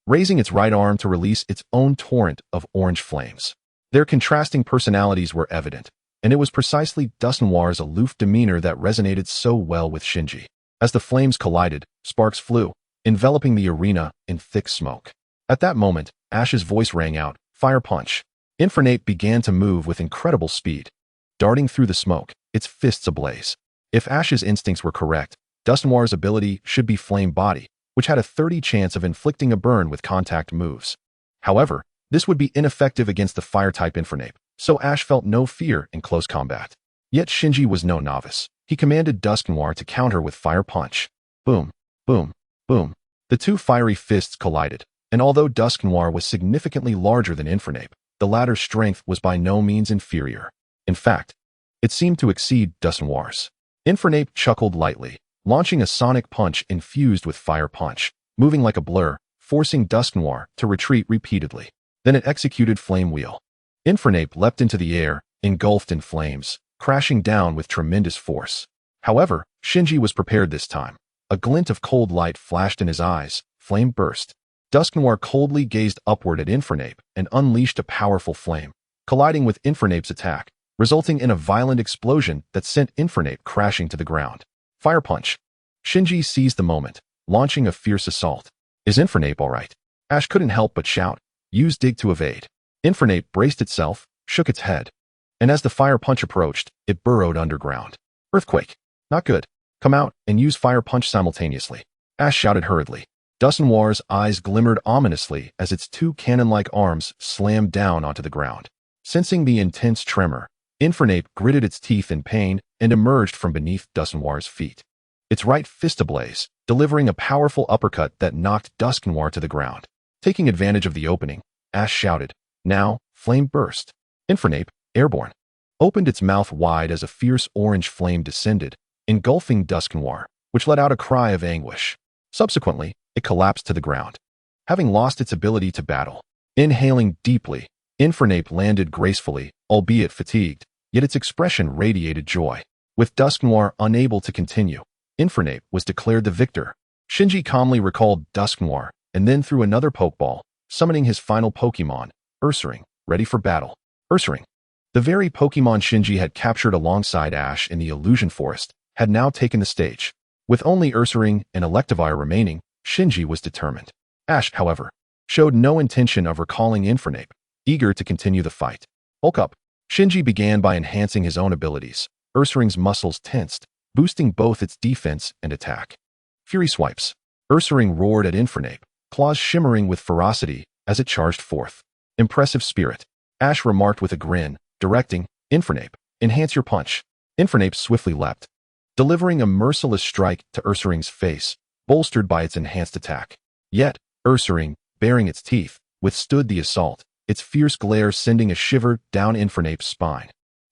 raising its right arm to release its own torrent of orange flames. Their contrasting personalities were evident, and it was precisely Dusknoir's aloof demeanor that resonated so well with Shinji. As the flames collided, sparks flew, enveloping the arena in thick smoke. At that moment, Ash's voice rang out, Fire Punch. Infernape began to move with incredible speed, darting through the smoke, its fists ablaze. If Ash's instincts were correct, Dusknoir's ability should be Flame Body, which had a 30% chance of inflicting a burn with contact moves. However, this would be ineffective against the Fire-type Infernape, so Ash felt no fear in close combat. Yet Shinji was no novice. He commanded Dusknoir to counter with Fire Punch. Boom, boom, boom. The two fiery fists collided, and although Dusknoir was significantly larger than Infernape, the latter's strength was by no means inferior. In fact, it seemed to exceed Dusknoir's. Infernape chuckled lightly, launching a sonic punch infused with Fire Punch, moving like a blur, forcing Dusknoir to retreat repeatedly. Then it executed Flame Wheel. Infernape leapt into the air, engulfed in flames, crashing down with tremendous force. However, Shinji was prepared this time. A glint of cold light flashed in his eyes, flame burst. Dusknoir coldly gazed upward at Infernape and unleashed a powerful flame, colliding with Infernape's attack, resulting in a violent explosion that sent Infernape crashing to the ground. Fire Punch. Shinji seized the moment, launching a fierce assault. Is Infernape alright? Ash couldn't help but shout. Use Dig to evade. Infernape braced itself, shook its head. And as the fire punch approached, it burrowed underground. Earthquake. Not good. Come out and use fire punch simultaneously. Ash shouted hurriedly. Dusknoir's eyes glimmered ominously as its two cannon-like arms slammed down onto the ground. Sensing the intense tremor, Infernape gritted its teeth in pain and emerged from beneath Dusknoir's feet. Its right fist ablaze, delivering a powerful uppercut that knocked Dusknoir to the ground. Taking advantage of the opening, Ash shouted, now, flame burst. Infernape, airborne, opened its mouth wide as a fierce orange flame descended, engulfing Dusknoir, which let out a cry of anguish. Subsequently, it collapsed to the ground, having lost its ability to battle. Inhaling deeply, Infernape landed gracefully, albeit fatigued, yet its expression radiated joy. With Dusknoir unable to continue, Infernape was declared the victor. Shinji calmly recalled Dusknoir and then threw another Pokeball, summoning his final Pokémon, Ursaring, ready for battle. Ursaring, the very Pokémon Shinji had captured alongside Ash in the Illusion Forest, had now taken the stage. With only Ursaring and Electivire remaining, Shinji was determined. Ash, however, showed no intention of recalling Infernape, eager to continue the fight. Bulk up. Shinji began by enhancing his own abilities. Ursaring's muscles tensed, boosting both its defense and attack. Fury swipes. Ursaring roared at Infernape, claws shimmering with ferocity as it charged forth. Impressive spirit. Ash remarked with a grin, directing, Infernape, enhance your punch. Infernape swiftly leapt, delivering a merciless strike to Ursaring's face, bolstered by its enhanced attack. Yet, Ursaring, baring its teeth, withstood the assault, its fierce glare sending a shiver down Infernape's spine.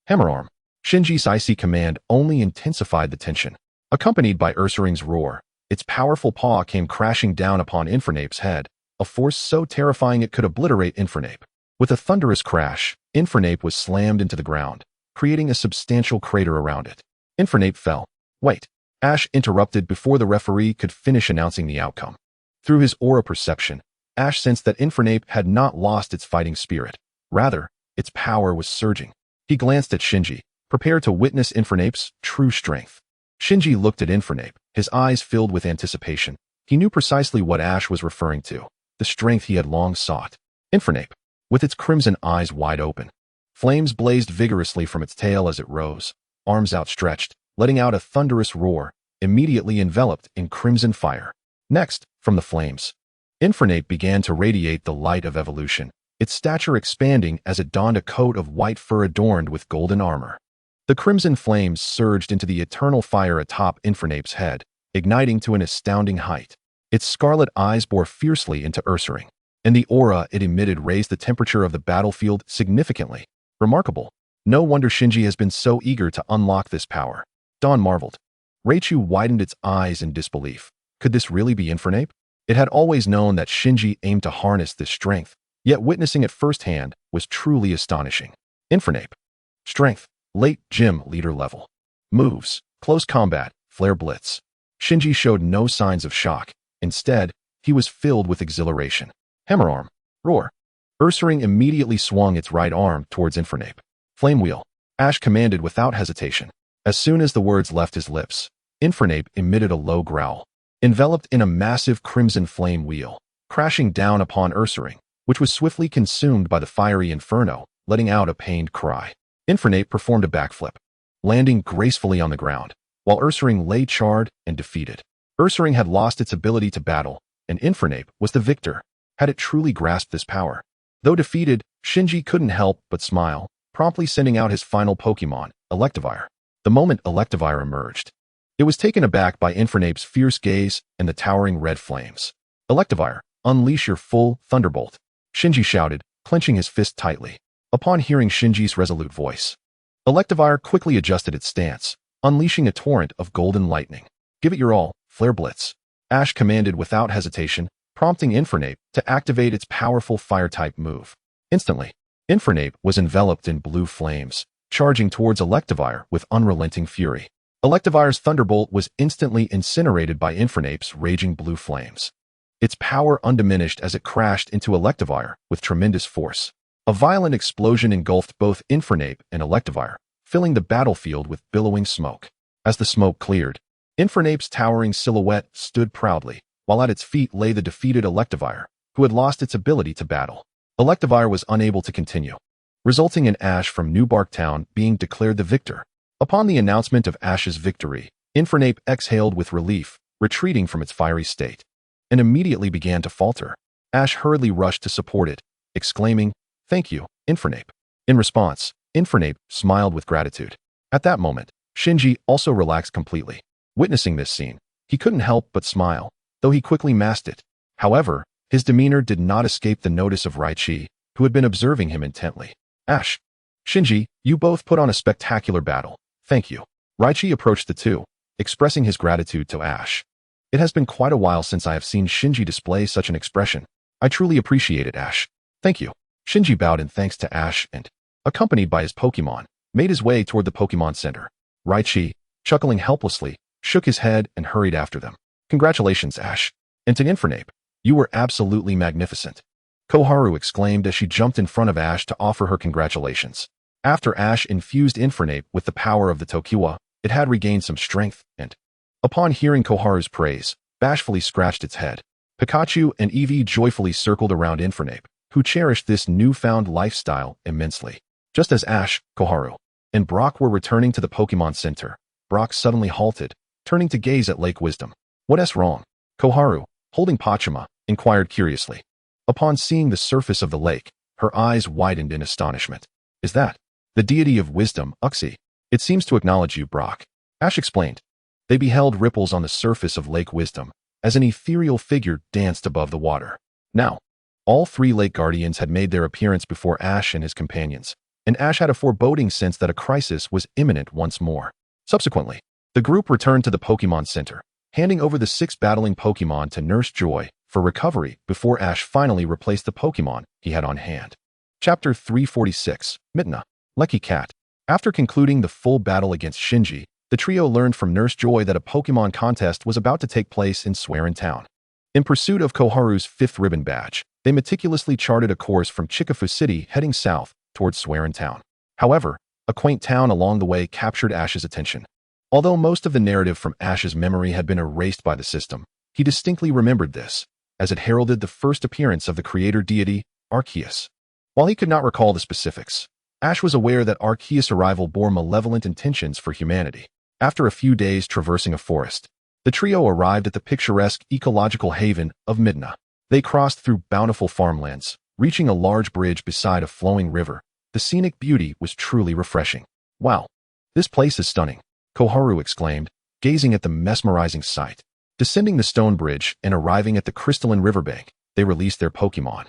Hammerarm. Shinji's icy command only intensified the tension. Accompanied by Ursaring's roar, its powerful paw came crashing down upon Infernape's head, a force so terrifying it could obliterate Infernape. With a thunderous crash, Infernape was slammed into the ground, creating a substantial crater around it. Infernape fell. Wait. Ash interrupted before the referee could finish announcing the outcome. Through his aura perception, Ash sensed that Infernape had not lost its fighting spirit. Rather, its power was surging. He glanced at Shinji, prepared to witness Infernape's true strength. Shinji looked at Infernape, his eyes filled with anticipation. He knew precisely what Ash was referring to, the strength he had long sought. Infernape, with its crimson eyes wide open. Flames blazed vigorously from its tail as it rose, arms outstretched, letting out a thunderous roar, immediately enveloped in crimson fire. Next, from the flames, Infernape began to radiate the light of evolution, its stature expanding as it donned a coat of white fur adorned with golden armor. The crimson flames surged into the eternal fire atop Infernape's head, igniting to an astounding height. Its scarlet eyes bore fiercely into Ursaring, and the aura it emitted raised the temperature of the battlefield significantly. Remarkable. No wonder Shinji has been so eager to unlock this power. Dawn marveled. Raichu widened its eyes in disbelief. Could this really be Infernape? It had always known that Shinji aimed to harness this strength, yet witnessing it firsthand was truly astonishing. Infernape. Strength. Late Gym Leader level. Moves. Close combat. Flare Blitz. Shinji showed no signs of shock. Instead, he was filled with exhilaration. Hammerarm. Roar. Ursaring immediately swung its right arm towards Infernape. Flame Wheel. Ash commanded without hesitation. As soon as the words left his lips, Infernape emitted a low growl, enveloped in a massive crimson flame wheel, crashing down upon Ursaring, which was swiftly consumed by the fiery inferno, letting out a pained cry. Infernape performed a backflip, landing gracefully on the ground, while Ursaring lay charred and defeated. Ursaring had lost its ability to battle, and Infernape was the victor. Had it truly grasped this power? Though defeated, Shinji couldn't help but smile, promptly sending out his final Pokémon, Electivire. The moment Electivire emerged, it was taken aback by Infernape's fierce gaze and the towering red flames. Electivire, unleash your full Thunderbolt, Shinji shouted, clenching his fist tightly. Upon hearing Shinji's resolute voice, Electivire quickly adjusted its stance, unleashing a torrent of golden lightning. Give it your all, Flare Blitz. Ash commanded without hesitation, prompting Infernape to activate its powerful fire-type move. Instantly, Infernape was enveloped in blue flames, charging towards Electivire with unrelenting fury. Electivire's Thunderbolt was instantly incinerated by Infernape's raging blue flames, its power undiminished as it crashed into Electivire with tremendous force. A violent explosion engulfed both Infernape and Electivire, filling the battlefield with billowing smoke. As the smoke cleared, Infernape's towering silhouette stood proudly, while at its feet lay the defeated Electivire, who had lost its ability to battle. Electivire was unable to continue, resulting in Ash from Newbark Town being declared the victor. Upon the announcement of Ash's victory, Infernape exhaled with relief, retreating from its fiery state, and immediately began to falter. Ash hurriedly rushed to support it, exclaiming, "Thank you, Infernape." In response, Infernape smiled with gratitude. At that moment, Shinji also relaxed completely. Witnessing this scene, he couldn't help but smile, though he quickly masked it. However, his demeanor did not escape the notice of Raichi, who had been observing him intently. "Ash, Shinji, you both put on a spectacular battle. Thank you." Raichi approached the two, expressing his gratitude to Ash. "It has been quite a while since I have seen Shinji display such an expression. I truly appreciate it, Ash." "Thank you." Shinji bowed in thanks to Ash and, accompanied by his Pokémon, made his way toward the Pokémon Center. Raichi, chuckling helplessly, shook his head and hurried after them. "Congratulations, Ash. And to Infernape, you were absolutely magnificent." Koharu exclaimed as she jumped in front of Ash to offer her congratulations. After Ash infused Infernape with the power of the Tokiwa, it had regained some strength and, upon hearing Koharu's praise, bashfully scratched its head. Pikachu and Eevee joyfully circled around Infernape, who cherished this newfound lifestyle immensely. Just as Ash, Koharu, and Brock were returning to the Pokémon Center, Brock suddenly halted, turning to gaze at Lake Wisdom. "What's wrong?" Koharu, holding Pachima, inquired curiously. Upon seeing the surface of the lake, her eyes widened in astonishment. "Is that the deity of wisdom, Uxie? It seems to acknowledge you, Brock." Ash explained. They beheld ripples on the surface of Lake Wisdom, as an ethereal figure danced above the water. Now, all three Lake Guardians had made their appearance before Ash and his companions, and Ash had a foreboding sense that a crisis was imminent once more. Subsequently, the group returned to the Pokémon Center, handing over the 6 battling Pokémon to Nurse Joy for recovery before Ash finally replaced the Pokémon he had on hand. Chapter 346, Mitna, Lucky Cat. After concluding the full battle against Shinji, the trio learned from Nurse Joy that a Pokémon contest was about to take place in Swearin Town. In pursuit of Koharu's 5th ribbon badge, they meticulously charted a course from Chikafu City heading south towards Swearin Town. However, a quaint town along the way captured Ash's attention. Although most of the narrative from Ash's memory had been erased by the system, he distinctly remembered this, as it heralded the first appearance of the creator deity, Arceus. While he could not recall the specifics, Ash was aware that Arceus' arrival bore malevolent intentions for humanity. After a few days traversing a forest, the trio arrived at the picturesque ecological haven of Midna. They crossed through bountiful farmlands, reaching a large bridge beside a flowing river. The scenic beauty was truly refreshing. "Wow, this place is stunning," Koharu exclaimed, gazing at the mesmerizing sight. Descending the stone bridge and arriving at the crystalline riverbank, they released their Pokémon,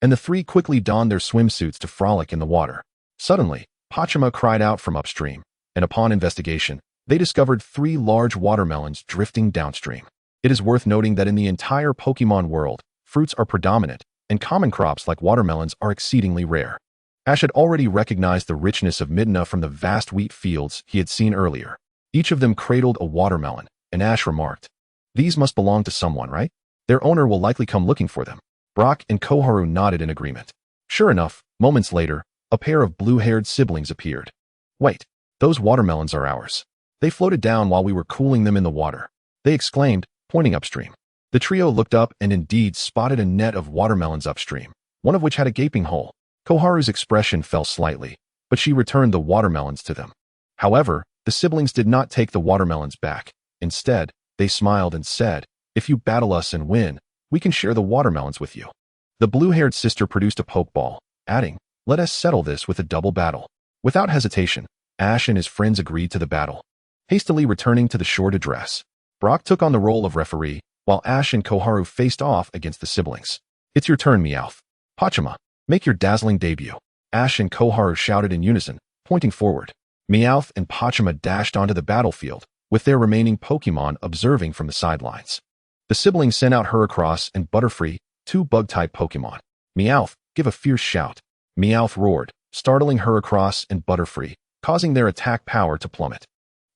and the three quickly donned their swimsuits to frolic in the water. Suddenly, Pachima cried out from upstream, and upon investigation, they discovered 3 large watermelons drifting downstream. It is worth noting that in the entire Pokémon world, fruits are predominant, and common crops like watermelons are exceedingly rare. Ash had already recognized the richness of Midna from the vast wheat fields he had seen earlier. Each of them cradled a watermelon, and Ash remarked, "These must belong to someone, right? Their owner will likely come looking for them." Brock and Koharu nodded in agreement. Sure enough, moments later, a pair of blue-haired siblings appeared. "Wait, those watermelons are ours. They floated down while we were cooling them in the water," they exclaimed, pointing upstream. The trio looked up and indeed spotted a net of watermelons upstream, one of which had a gaping hole. Koharu's expression fell slightly, but she returned the watermelons to them. However, the siblings did not take the watermelons back. Instead, they smiled and said, "If you battle us and win, we can share the watermelons with you." The blue-haired sister produced a pokeball, adding, "Let us settle this with a double battle." Without hesitation, Ash and his friends agreed to the battle. Hastily returning to the shore to dress, Brock took on the role of referee, while Ash and Koharu faced off against the siblings. "It's your turn, Meowth. Pachima, make your dazzling debut." Ash and Koharu shouted in unison, pointing forward. Meowth and Pachima dashed onto the battlefield, with their remaining Pokémon observing from the sidelines. The siblings sent out Heracross and Butterfree, 2 bug-type Pokémon. "Meowth, give a fierce shout." Meowth roared, startling Heracross and Butterfree, causing their attack power to plummet.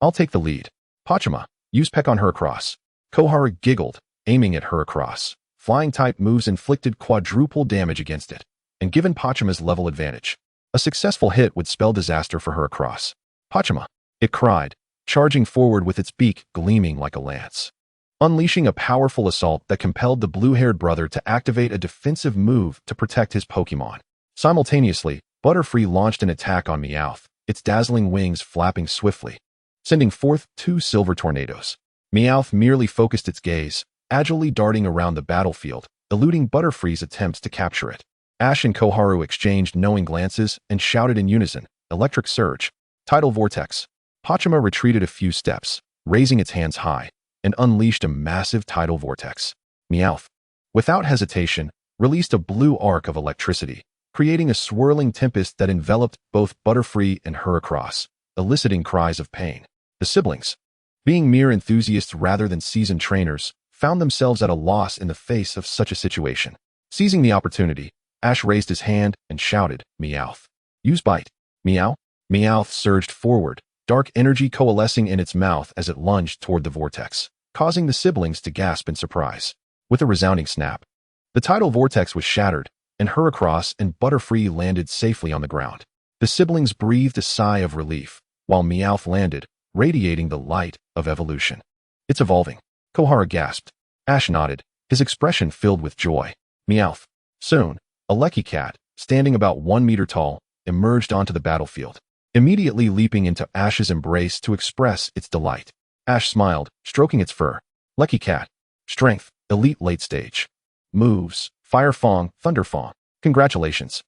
"I'll take the lead. Pachima, use Peck on Heracross." Koharu giggled, aiming at Heracross. Flying-type moves inflicted quadruple damage against it, and given Pachima's level advantage, a successful hit would spell disaster for Heracross. "Pachima!" it cried, charging forward with its beak gleaming like a lance, unleashing a powerful assault that compelled the blue-haired brother to activate a defensive move to protect his Pokémon. Simultaneously, Butterfree launched an attack on Meowth, its dazzling wings flapping swiftly, sending forth 2 silver tornadoes. Meowth merely focused its gaze, agilely darting around the battlefield, eluding Butterfree's attempts to capture it. Ash and Koharu exchanged knowing glances and shouted in unison, "Electric Surge! Tidal Vortex!" Pachima retreated a few steps, raising its hands high, and unleashed a massive tidal vortex. Meowth, without hesitation, released a blue arc of electricity, creating a swirling tempest that enveloped both Butterfree and Heracross, eliciting cries of pain. The siblings, being mere enthusiasts rather than seasoned trainers, found themselves at a loss in the face of such a situation. Seizing the opportunity, Ash raised his hand and shouted, "Meowth! Use Bite!" Meow? Meowth surged forward, dark energy coalescing in its mouth as it lunged toward the vortex, causing the siblings to gasp in surprise. With a resounding snap, the tidal vortex was shattered, and Heracross and Butterfree landed safely on the ground. The siblings breathed a sigh of relief, while Meowth landed, radiating the light of evolution. "It's evolving," Koharu gasped. Ash nodded, his expression filled with joy. Meowth. Soon, a Lecky cat, standing about 1 meter tall, emerged onto the battlefield, immediately leaping into Ash's embrace to express its delight. Ash smiled, stroking its fur. Lecky cat. Strength, elite late stage. Moves, Fire Fong, Thunder Fong. Congratulations.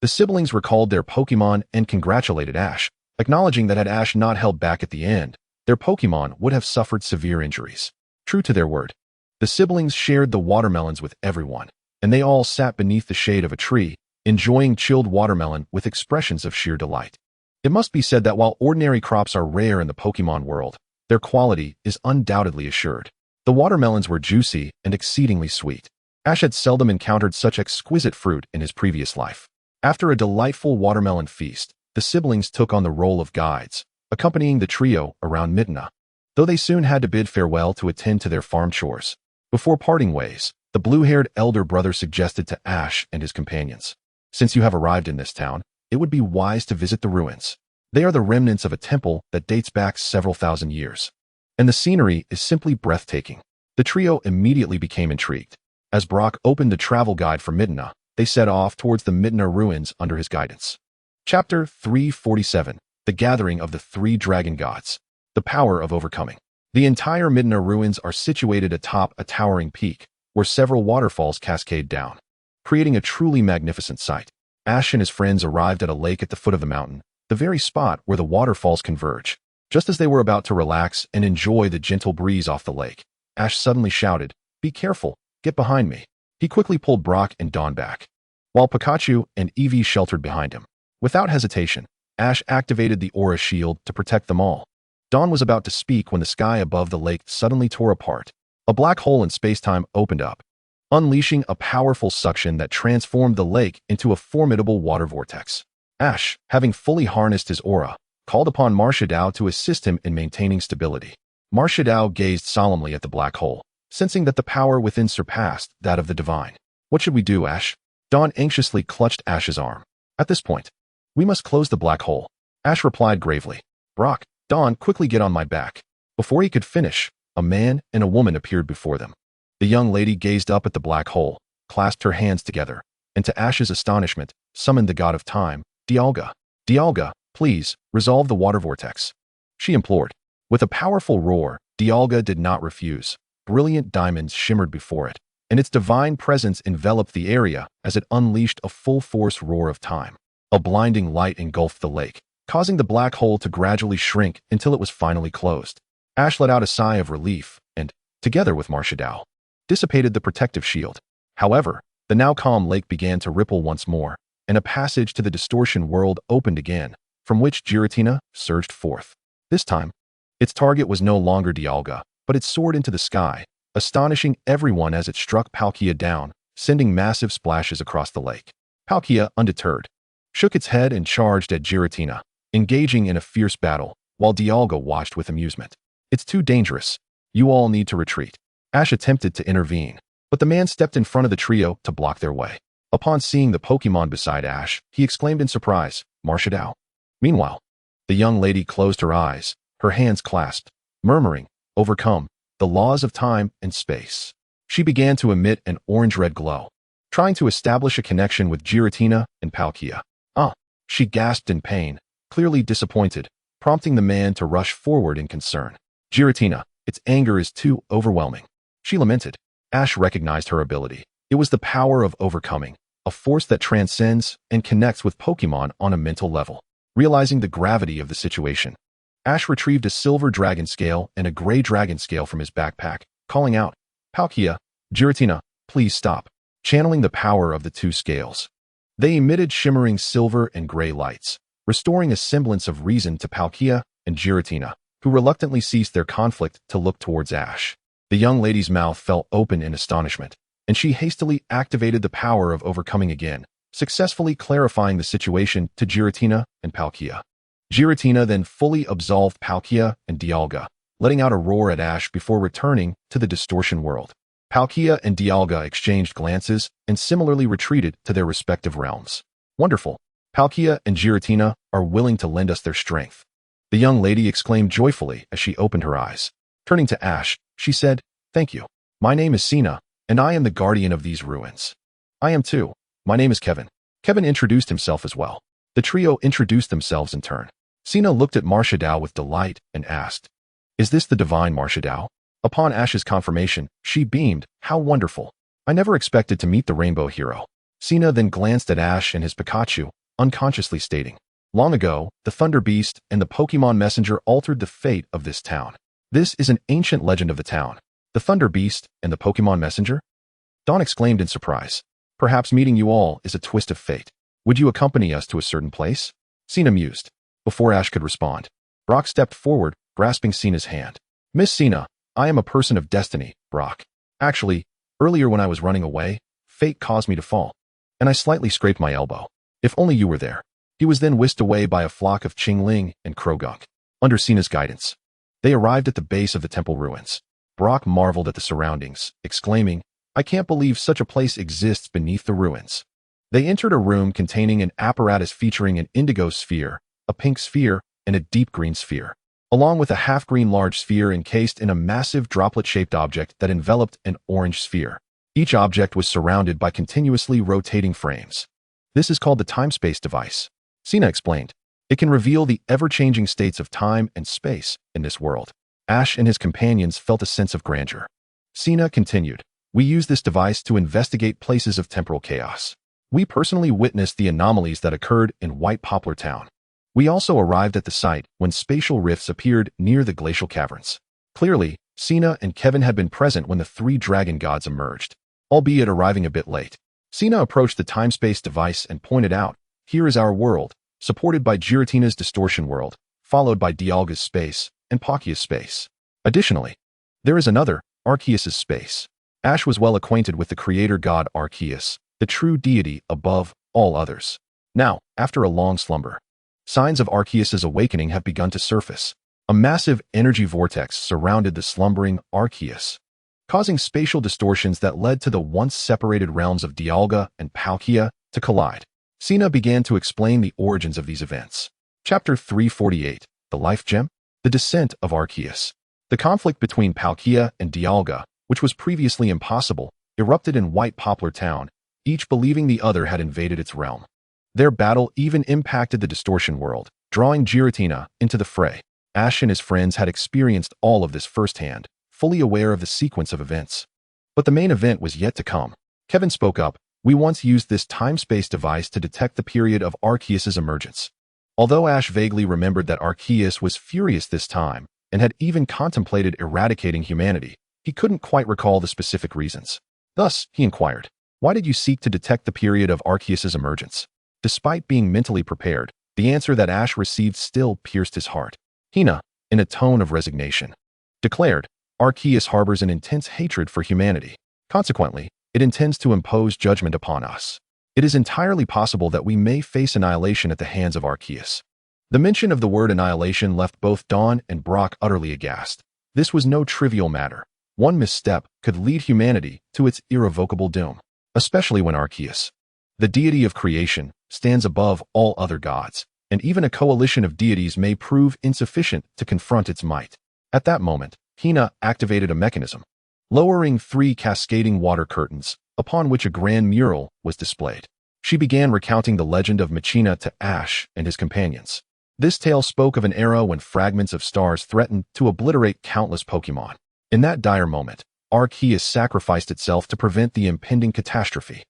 The siblings recalled their Pokémon and congratulated Ash, acknowledging that had Ash not held back at the end, their Pokémon would have suffered severe injuries. True to their word, the siblings shared the watermelons with everyone, and they all sat beneath the shade of a tree, enjoying chilled watermelon with expressions of sheer delight. It must be said that while ordinary crops are rare in the Pokémon world, their quality is undoubtedly assured. The watermelons were juicy and exceedingly sweet. Ash had seldom encountered such exquisite fruit in his previous life. After a delightful watermelon feast, the siblings took on the role of guides, accompanying the trio around Midna, though they soon had to bid farewell to attend to their farm chores. Before parting ways, the blue-haired elder brother suggested to Ash and his companions, "Since you have arrived in this town, it would be wise to visit the ruins. They are the remnants of a temple that dates back several thousand years, and the scenery is simply breathtaking." The trio immediately became intrigued. As Brock opened the travel guide for Midna, they set off towards the Midna ruins under his guidance. Chapter 347, The Gathering of the 3 Dragon Gods. The Power of Overcoming. The entire Midna ruins are situated atop a towering peak, where several waterfalls cascade down, creating a truly magnificent sight. Ash and his friends arrived at a lake at the foot of the mountain, the very spot where the waterfalls converge. Just as they were about to relax and enjoy the gentle breeze off the lake, Ash suddenly shouted, "Be careful, get behind me." He quickly pulled Brock and Dawn back, while Pikachu and Eevee sheltered behind him. Without hesitation, Ash activated the aura shield to protect them all. Dawn was about to speak when the sky above the lake suddenly tore apart. A black hole in space-time opened up, unleashing a powerful suction that transformed the lake into a formidable water vortex. Ash, having fully harnessed his aura, called upon Marshadao to assist him in maintaining stability. Marshadao gazed solemnly at the black hole, sensing that the power within surpassed that of the divine. "What should we do, Ash?" Dawn anxiously clutched Ash's arm. "At this point, we must close the black hole," Ash replied gravely. "Brock, Dawn, quickly get on my back." Before he could finish, a man and a woman appeared before them. The young lady gazed up at the black hole, clasped her hands together, and to Ash's astonishment, summoned the god of time, Dialga. "Dialga, please, resolve the water vortex," she implored. With a powerful roar, Dialga did not refuse. Brilliant diamonds shimmered before it, and its divine presence enveloped the area as it unleashed a full-force roar of time. A blinding light engulfed the lake, causing the black hole to gradually shrink until it was finally closed. Ash let out a sigh of relief and, together with Marshadao, dissipated the protective shield. However, the now calm lake began to ripple once more, and a passage to the distortion world opened again, from which Giratina surged forth. This time, its target was no longer Dialga, but it soared into the sky, astonishing everyone as it struck Palkia down, sending massive splashes across the lake. Palkia, undeterred, shook its head and charged at Giratina, engaging in a fierce battle, while Dialga watched with amusement. "It's too dangerous. You all need to retreat." Ash attempted to intervene, but the man stepped in front of the trio to block their way. Upon seeing the Pokémon beside Ash, he exclaimed in surprise, "Marshadao." Meanwhile, the young lady closed her eyes, her hands clasped, murmuring, "Overcome, the laws of time and space." She began to emit an orange-red glow, trying to establish a connection with Giratina and Palkia. She gasped in pain, clearly disappointed, prompting the man to rush forward in concern. "Giratina, its anger is too overwhelming," she lamented. Ash recognized her ability. It was the power of overcoming, a force that transcends and connects with Pokémon on a mental level. Realizing the gravity of the situation, Ash retrieved a silver dragon scale and a gray dragon scale from his backpack, calling out, "Palkia, Giratina, please stop," channeling the power of the two scales. They emitted shimmering silver and gray lights, restoring a semblance of reason to Palkia and Giratina, who reluctantly ceased their conflict to look towards Ash. The young lady's mouth fell open in astonishment, and she hastily activated the power of overcoming again, successfully clarifying the situation to Giratina and Palkia. Giratina then fully absolved Palkia and Dialga, letting out a roar at Ash before returning to the distortion world. Palkia and Dialga exchanged glances and similarly retreated to their respective realms. "Wonderful. Palkia and Giratina are willing to lend us their strength," the young lady exclaimed joyfully as she opened her eyes. Turning to Ash, she said, "Thank you. My name is Sinnoh, and I am the guardian of these ruins." "I am too. My name is Kevin." Kevin introduced himself as well. The trio introduced themselves in turn. Sinnoh looked at Marshadao with delight and asked, "Is this the divine Marshadao?" Upon Ash's confirmation, she beamed, "How wonderful. I never expected to meet the rainbow hero." Sinnoh then glanced at Ash and his Pikachu, unconsciously stating, "Long ago, the Thunder Beast and the Pokémon Messenger altered the fate of this town. This is an ancient legend of the town. The Thunder Beast and the Pokémon Messenger?" Dawn exclaimed in surprise. "Perhaps meeting you all is a twist of fate. Would you accompany us to a certain place?" Sinnoh mused. Before Ash could respond, Brock stepped forward, grasping Sinnoh's hand. "Miss Sinnoh, I am a person of destiny, Brock. Actually, earlier when I was running away, fate caused me to fall, and I slightly scraped my elbow. If only you were there." He was then whisked away by a flock of Qingling and Krogunk. Under Sinnoh's guidance, they arrived at the base of the temple ruins. Brock marveled at the surroundings, exclaiming, "I can't believe such a place exists beneath the ruins." They entered a room containing an apparatus featuring an indigo sphere, a pink sphere, and a deep green sphere, along with a half-green large sphere encased in a massive droplet-shaped object that enveloped an orange sphere. Each object was surrounded by continuously rotating frames. "This is called the time-space device," Sinnoh explained. "It can reveal the ever-changing states of time and space in this world." Ash and his companions felt a sense of grandeur. Sinnoh continued, "We use this device to investigate places of temporal chaos. We personally witnessed the anomalies that occurred in White Poplar Town. We also arrived at the site when spatial rifts appeared near the glacial caverns." Clearly, Sinnoh and Kevin had been present when the three dragon gods emerged, albeit arriving a bit late. Sinnoh approached the time-space device and pointed out, "Here is our world, supported by Giratina's distortion world, followed by Dialga's space and Palkia's space. Additionally, there is another, Arceus's space." Ash was well acquainted with the creator god Arceus, the true deity above all others. Now, after a long slumber, signs of Arceus's awakening have begun to surface. A massive energy vortex surrounded the slumbering Arceus, causing spatial distortions that led to the once separated realms of Dialga and Palkia to collide. Sinnoh began to explain the origins of these events. Chapter 348, The Life Gem? The Descent of Arceus. The conflict between Palkia and Dialga, which was previously impossible, erupted in White Poplar Town, each believing the other had invaded its realm. Their battle even impacted the distortion world, drawing Giratina into the fray. Ash and his friends had experienced all of this firsthand, fully aware of the sequence of events. But the main event was yet to come. Kevin spoke up, "We once used this time-space device to detect the period of Arceus's emergence." Although Ash vaguely remembered that Arceus was furious this time and had even contemplated eradicating humanity, he couldn't quite recall the specific reasons. Thus, he inquired, "Why did you seek to detect the period of Arceus's emergence?" Despite being mentally prepared, the answer that Ash received still pierced his heart. Hoenn, in a tone of resignation, declared, "Arceus harbors an intense hatred for humanity. Consequently, it intends to impose judgment upon us. It is entirely possible that we may face annihilation at the hands of Arceus." The mention of the word annihilation left both Dawn and Brock utterly aghast. This was no trivial matter. One misstep could lead humanity to its irrevocable doom, especially when Arceus, the deity of creation, stands above all other gods. and even a coalition of deities may prove insufficient to confront its might. At that moment, Hoenn activated a mechanism, lowering 3 cascading water curtains, upon which a grand mural was displayed. She began recounting the legend of Machina to Ash and his companions. This tale spoke of an era when fragments of stars threatened to obliterate countless Pokémon. In that dire moment, Arceus sacrificed itself to prevent the impending catastrophe.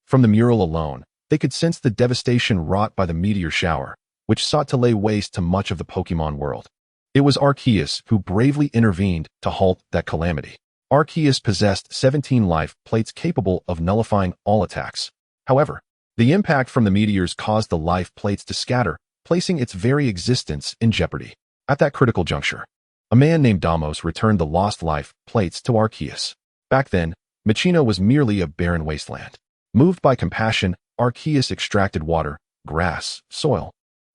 From the mural alone, they could sense the devastation wrought by the meteor shower, which sought to lay waste to much of the Pokémon world. It was Arceus who bravely intervened to halt that calamity. Arceus possessed 17 life plates capable of nullifying all attacks. However, the impact from the meteors caused the life plates to scatter, placing its very existence in jeopardy. At that critical juncture, a man named Damos returned the lost life plates to Arceus. Back then, Machina was merely a barren wasteland. Moved by compassion, Arceus extracted water, grass, soil,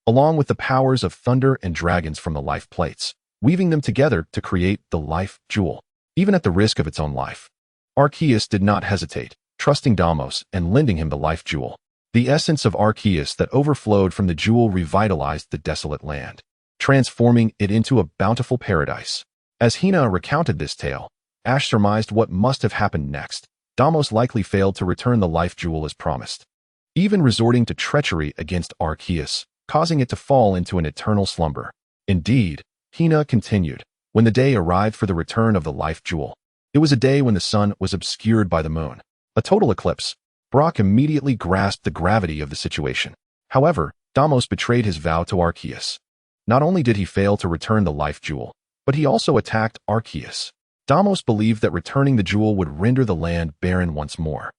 along with the powers of thunder and dragons from the life plates, weaving them together to create the life jewel. Even at the risk of its own life, Arceus did not hesitate, trusting Damos and lending him the life jewel. The essence of Arceus that overflowed from the jewel revitalized the desolate land, transforming it into a bountiful paradise. As Hoenn recounted this tale, Ash surmised what must have happened next. Damos likely failed to return the life jewel as promised, even resorting to treachery against Arceus, causing it to fall into an eternal slumber. Indeed, Hoenn continued, when the day arrived for the return of the life jewel. It was a day when the sun was obscured by the moon, a total eclipse. Brock immediately grasped the gravity of the situation. However, Damos betrayed his vow to Arceus. Not only did he fail to return the life jewel, but he also attacked Arceus. Damos believed that returning the jewel would render the land barren once more.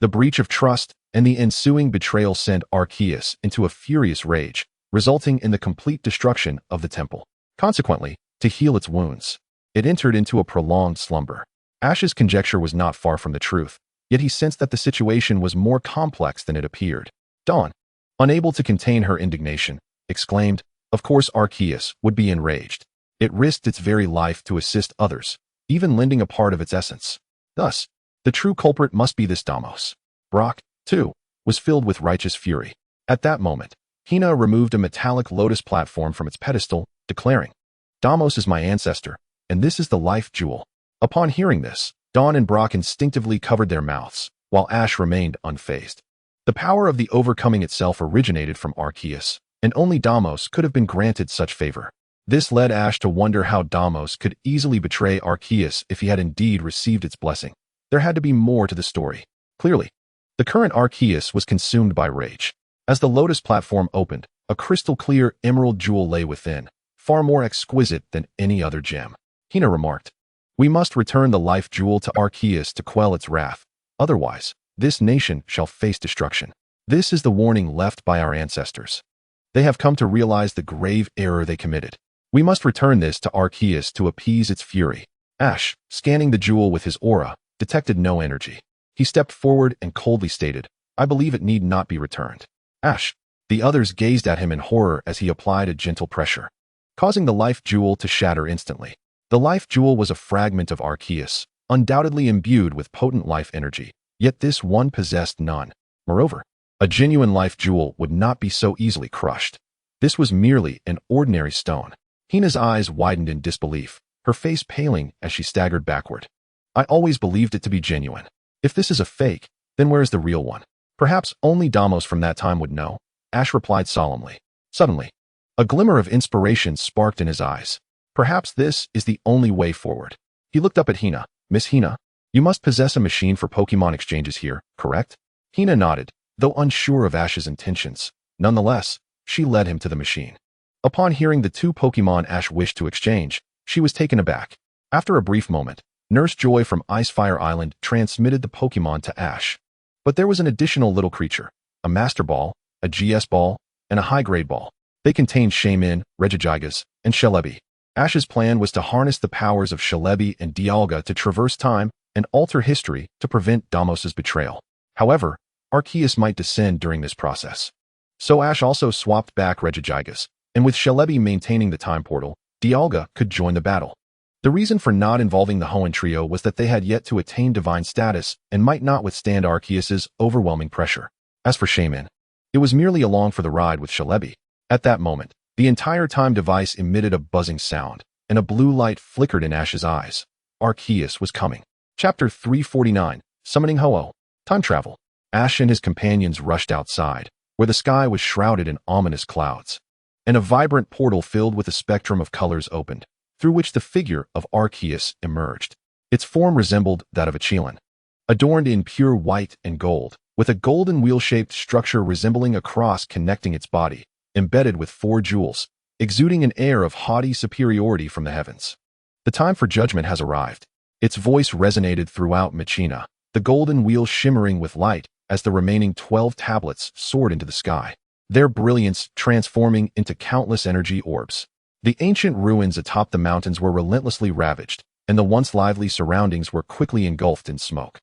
The breach of trust and the ensuing betrayal sent Arceus into a furious rage, resulting in the complete destruction of the temple. Consequently, to heal its wounds, it entered into a prolonged slumber. Ash's conjecture was not far from the truth, yet he sensed that the situation was more complex than it appeared. Dawn, unable to contain her indignation, exclaimed, "Of course Arceus would be enraged. It risked its very life to assist others, even lending a part of its essence. Thus, the true culprit must be this Damos." Brock, too, was filled with righteous fury. At that moment, Hoenn removed a metallic lotus platform from its pedestal, declaring, "Damos is my ancestor, and this is the life jewel." Upon hearing this, Dawn and Brock instinctively covered their mouths, while Ash remained unfazed. The power of the overcoming itself originated from Arceus, and only Damos could have been granted such favor. This led Ash to wonder how Damos could easily betray Arceus if he had indeed received its blessing. There had to be more to the story. Clearly, the current Arceus was consumed by rage. As the lotus platform opened, a crystal-clear emerald jewel lay within, far more exquisite than any other gem. Hoenn remarked, "We must return the life jewel to Arceus to quell its wrath. Otherwise, this nation shall face destruction. This is the warning left by our ancestors. They have come to realize the grave error they committed. We must return this to Arceus to appease its fury." Ash, scanning the jewel with his aura, detected no energy. He stepped forward and coldly stated, "I believe it need not be returned." Ash. The others gazed at him in horror as he applied a gentle pressure, causing the life jewel to shatter instantly. The life jewel was a fragment of Arceus, undoubtedly imbued with potent life energy, yet this one possessed none. Moreover, a genuine life jewel would not be so easily crushed. This was merely an ordinary stone. Hoenn's eyes widened in disbelief, her face paling as she staggered backward. "I always believed it to be genuine. If this is a fake, then where is the real one?" "Perhaps only Damos from that time would know," Ash replied solemnly. Suddenly, a glimmer of inspiration sparked in his eyes. "Perhaps this is the only way forward." He looked up at Hoenn. "Miss Hoenn, you must possess a machine for Pokémon exchanges here, correct?" Hoenn nodded, though unsure of Ash's intentions. Nonetheless, she led him to the machine. Upon hearing the 2 Pokémon Ash wished to exchange, she was taken aback. After a brief moment, Nurse Joy from Icefire Island transmitted the Pokémon to Ash. But there was an additional little creature, a Master Ball, a GS Ball, and a high-grade ball. They contained Shaymin, Regigigas, and Celebi. Ash's plan was to harness the powers of Celebi and Dialga to traverse time and alter history to prevent Damos's betrayal. However, Arceus might descend during this process. So Ash also swapped back Regigigas, and with Celebi maintaining the time portal, Dialga could join the battle. The reason for not involving the Hoenn trio was that they had yet to attain divine status and might not withstand Arceus's overwhelming pressure. As for Shaymin, it was merely along for the ride with Celebi. At that moment, the entire time device emitted a buzzing sound, and a blue light flickered in Ash's eyes. Arceus was coming. Chapter 349, Summoning Ho-Oh. Time travel. Ash and his companions rushed outside, where the sky was shrouded in ominous clouds, and a vibrant portal filled with a spectrum of colors opened, through which the figure of Arceus emerged. Its form resembled that of a Qilin, adorned in pure white and gold, with a golden wheel-shaped structure resembling a cross connecting its body, embedded with 4 jewels, exuding an air of haughty superiority from the heavens. The time for judgment has arrived. Its voice resonated throughout Machina, the golden wheel shimmering with light as the remaining 12 tablets soared into the sky, their brilliance transforming into countless energy orbs. The ancient ruins atop the mountains were relentlessly ravaged, and the once lively surroundings were quickly engulfed in smoke,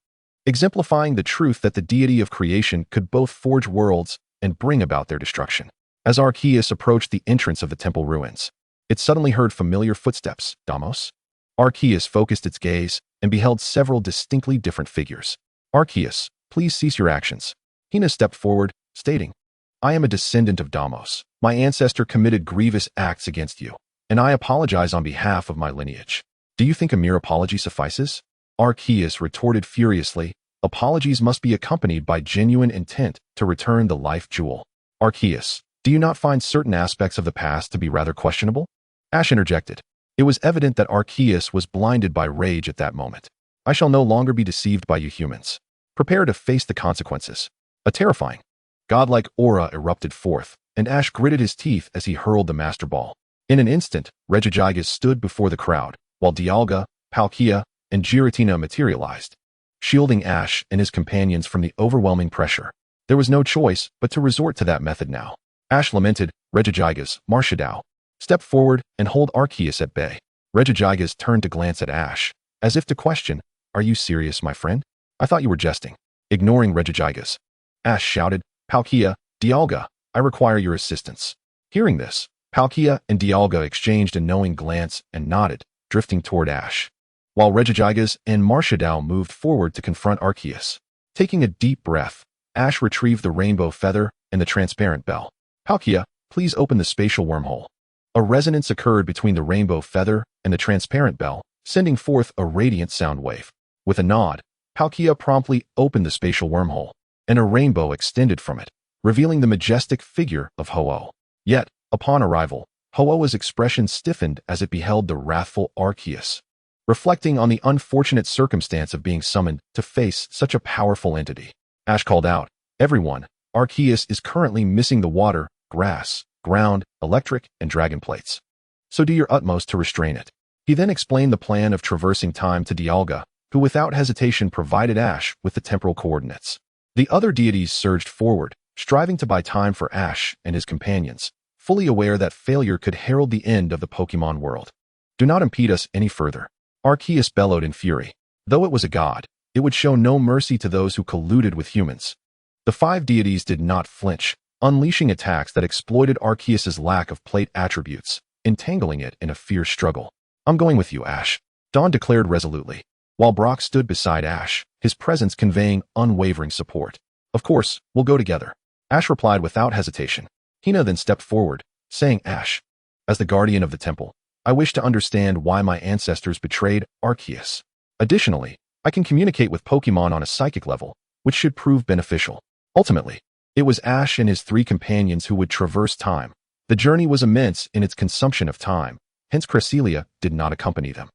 exemplifying the truth that the deity of creation could both forge worlds and bring about their destruction. As Arceus approached the entrance of the temple ruins, it suddenly heard familiar footsteps. Damos? Arceus focused its gaze and beheld several distinctly different figures. Arceus, please cease your actions. Hoenn stepped forward, stating, I am a descendant of Damos. My ancestor committed grievous acts against you, and I apologize on behalf of my lineage. Do you think a mere apology suffices? Arceus retorted furiously, apologies must be accompanied by genuine intent to return the life jewel. Arceus, do you not find certain aspects of the past to be rather questionable? Ash interjected. It was evident that Arceus was blinded by rage at that moment. I shall no longer be deceived by you humans. Prepare to face the consequences. A terrifying, godlike aura erupted forth, and Ash gritted his teeth as he hurled the Master Ball. In an instant, Regigigas stood before the crowd, while Dialga, Palkia, and Giratina materialized, shielding Ash and his companions from the overwhelming pressure. There was no choice but to resort to that method now. Ash lamented, Regigigas, Marshadao, step forward and hold Arceus at bay. Regigigas turned to glance at Ash, as if to question, are you serious, my friend? I thought you were jesting. Ignoring Regigigas, Ash shouted, Palkia, Dialga, I require your assistance. Hearing this, Palkia and Dialga exchanged a knowing glance and nodded, drifting toward Ash, while Regigigas and Marshadao moved forward to confront Arceus. Taking a deep breath, Ash retrieved the rainbow feather and the transparent bell. Palkia, please open the spatial wormhole. A resonance occurred between the rainbow feather and the transparent bell, sending forth a radiant sound wave. With a nod, Palkia promptly opened the spatial wormhole, and a rainbow extended from it, revealing the majestic figure of Ho-Oh. Yet, upon arrival, Ho-Oh's expression stiffened as it beheld the wrathful Arceus, reflecting on the unfortunate circumstance of being summoned to face such a powerful entity. Ash called out, everyone, Arceus is currently missing the water, grass, ground, electric, and dragon plates. So do your utmost to restrain it. He then explained the plan of traversing time to Dialga, who without hesitation provided Ash with the temporal coordinates. The other deities surged forward, striving to buy time for Ash and his companions, fully aware that failure could herald the end of the Pokémon world. Do not impede us any further. Arceus bellowed in fury. Though it was a god, it would show no mercy to those who colluded with humans. The 5 deities did not flinch, unleashing attacks that exploited Arceus's lack of plate attributes, entangling it in a fierce struggle. I'm going with you, Ash, Dawn declared resolutely, while Brock stood beside Ash, his presence conveying unwavering support. Of course, we'll go together. Ash replied without hesitation. Hoenn then stepped forward, saying, Ash, as the guardian of the temple, I wish to understand why my ancestors betrayed Arceus. Additionally, I can communicate with Pokémon on a psychic level, which should prove beneficial. Ultimately, it was Ash and his 3 companions who would traverse time. The journey was immense in its consumption of time, hence Cresselia did not accompany them.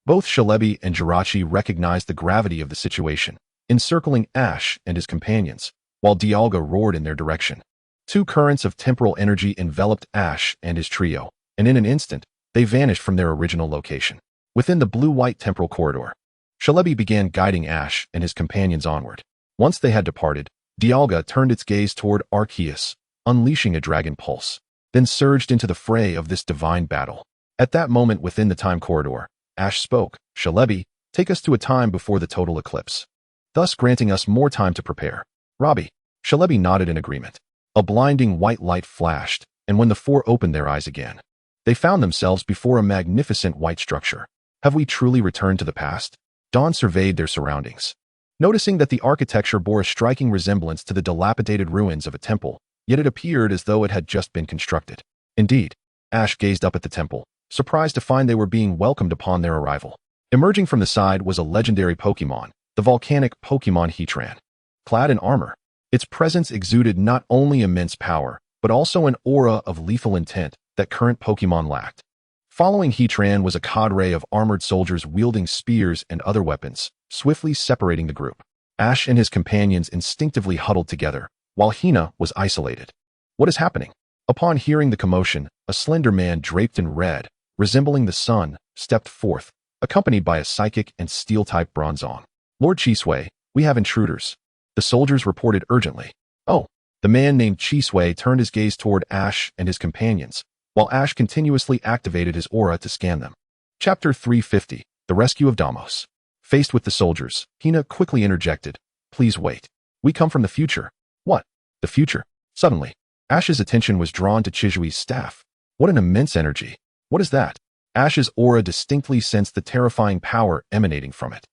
Both Celebi and Jirachi recognized the gravity of the situation, encircling Ash and his companions, while Dialga roared in their direction. 2 currents of temporal energy enveloped Ash and his trio, and in an instant, they vanished from their original location. Within the blue-white temporal corridor, Celebi began guiding Ash and his companions onward. Once they had departed, Dialga turned its gaze toward Arceus, unleashing a dragon pulse, then surged into the fray of this divine battle. At that moment within the time corridor, Ash spoke, Celebi, take us to a time before the total eclipse, thus granting us more time to prepare. Robbie. Celebi nodded in agreement. A blinding white light flashed, and when the 4 opened their eyes again, they found themselves before a magnificent white structure. Have we truly returned to the past? Dawn surveyed their surroundings. Noticing that the architecture bore a striking resemblance to the dilapidated ruins of a temple, yet it appeared as though it had just been constructed. Indeed, Ash gazed up at the temple, surprised to find they were being welcomed upon their arrival. Emerging from the side was a legendary Pokémon, the volcanic Pokémon Heatran. Clad in armor, its presence exuded not only immense power, but also an aura of lethal intent that current Pokémon lacked. Following Heatran was a cadre of armored soldiers wielding spears and other weapons, swiftly separating the group. Ash and his companions instinctively huddled together, while Hoenn was isolated. What is happening? Upon hearing the commotion, a slender man draped in red, resembling the sun, stepped forth, accompanied by a psychic and steel-type Bronzong. Lord Chisui, we have intruders. The soldiers reported urgently. Oh, the man named Chisui turned his gaze toward Ash and his companions, while Ash continuously activated his aura to scan them. Chapter 350, The Rescue of Damos. Faced with the soldiers, Hoenn quickly interjected, Please wait. We come from the future. What? The future? Suddenly, Ash's attention was drawn to Chishui's staff. What an immense energy. What is that? Ash's aura distinctly sensed the terrifying power emanating from it.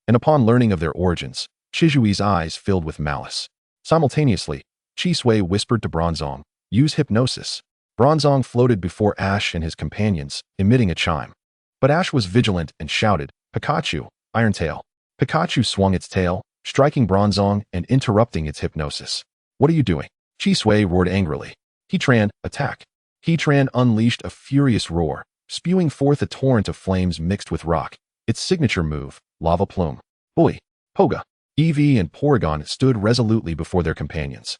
And upon learning of their origins, Chishui's eyes filled with malice. Simultaneously, Chisui whispered to Bronzong, Use hypnosis. Bronzong floated before Ash and his companions, emitting a chime. But Ash was vigilant and shouted, Pikachu, Iron Tail. Pikachu swung its tail, striking Bronzong and interrupting its hypnosis. What are you doing? Chisui roared angrily. Heatran, attack. Heatran unleashed a furious roar, spewing forth a torrent of flames mixed with rock. Its signature move, Lava Plume. Boy, Poga. Eevee and Porygon stood resolutely before their companions,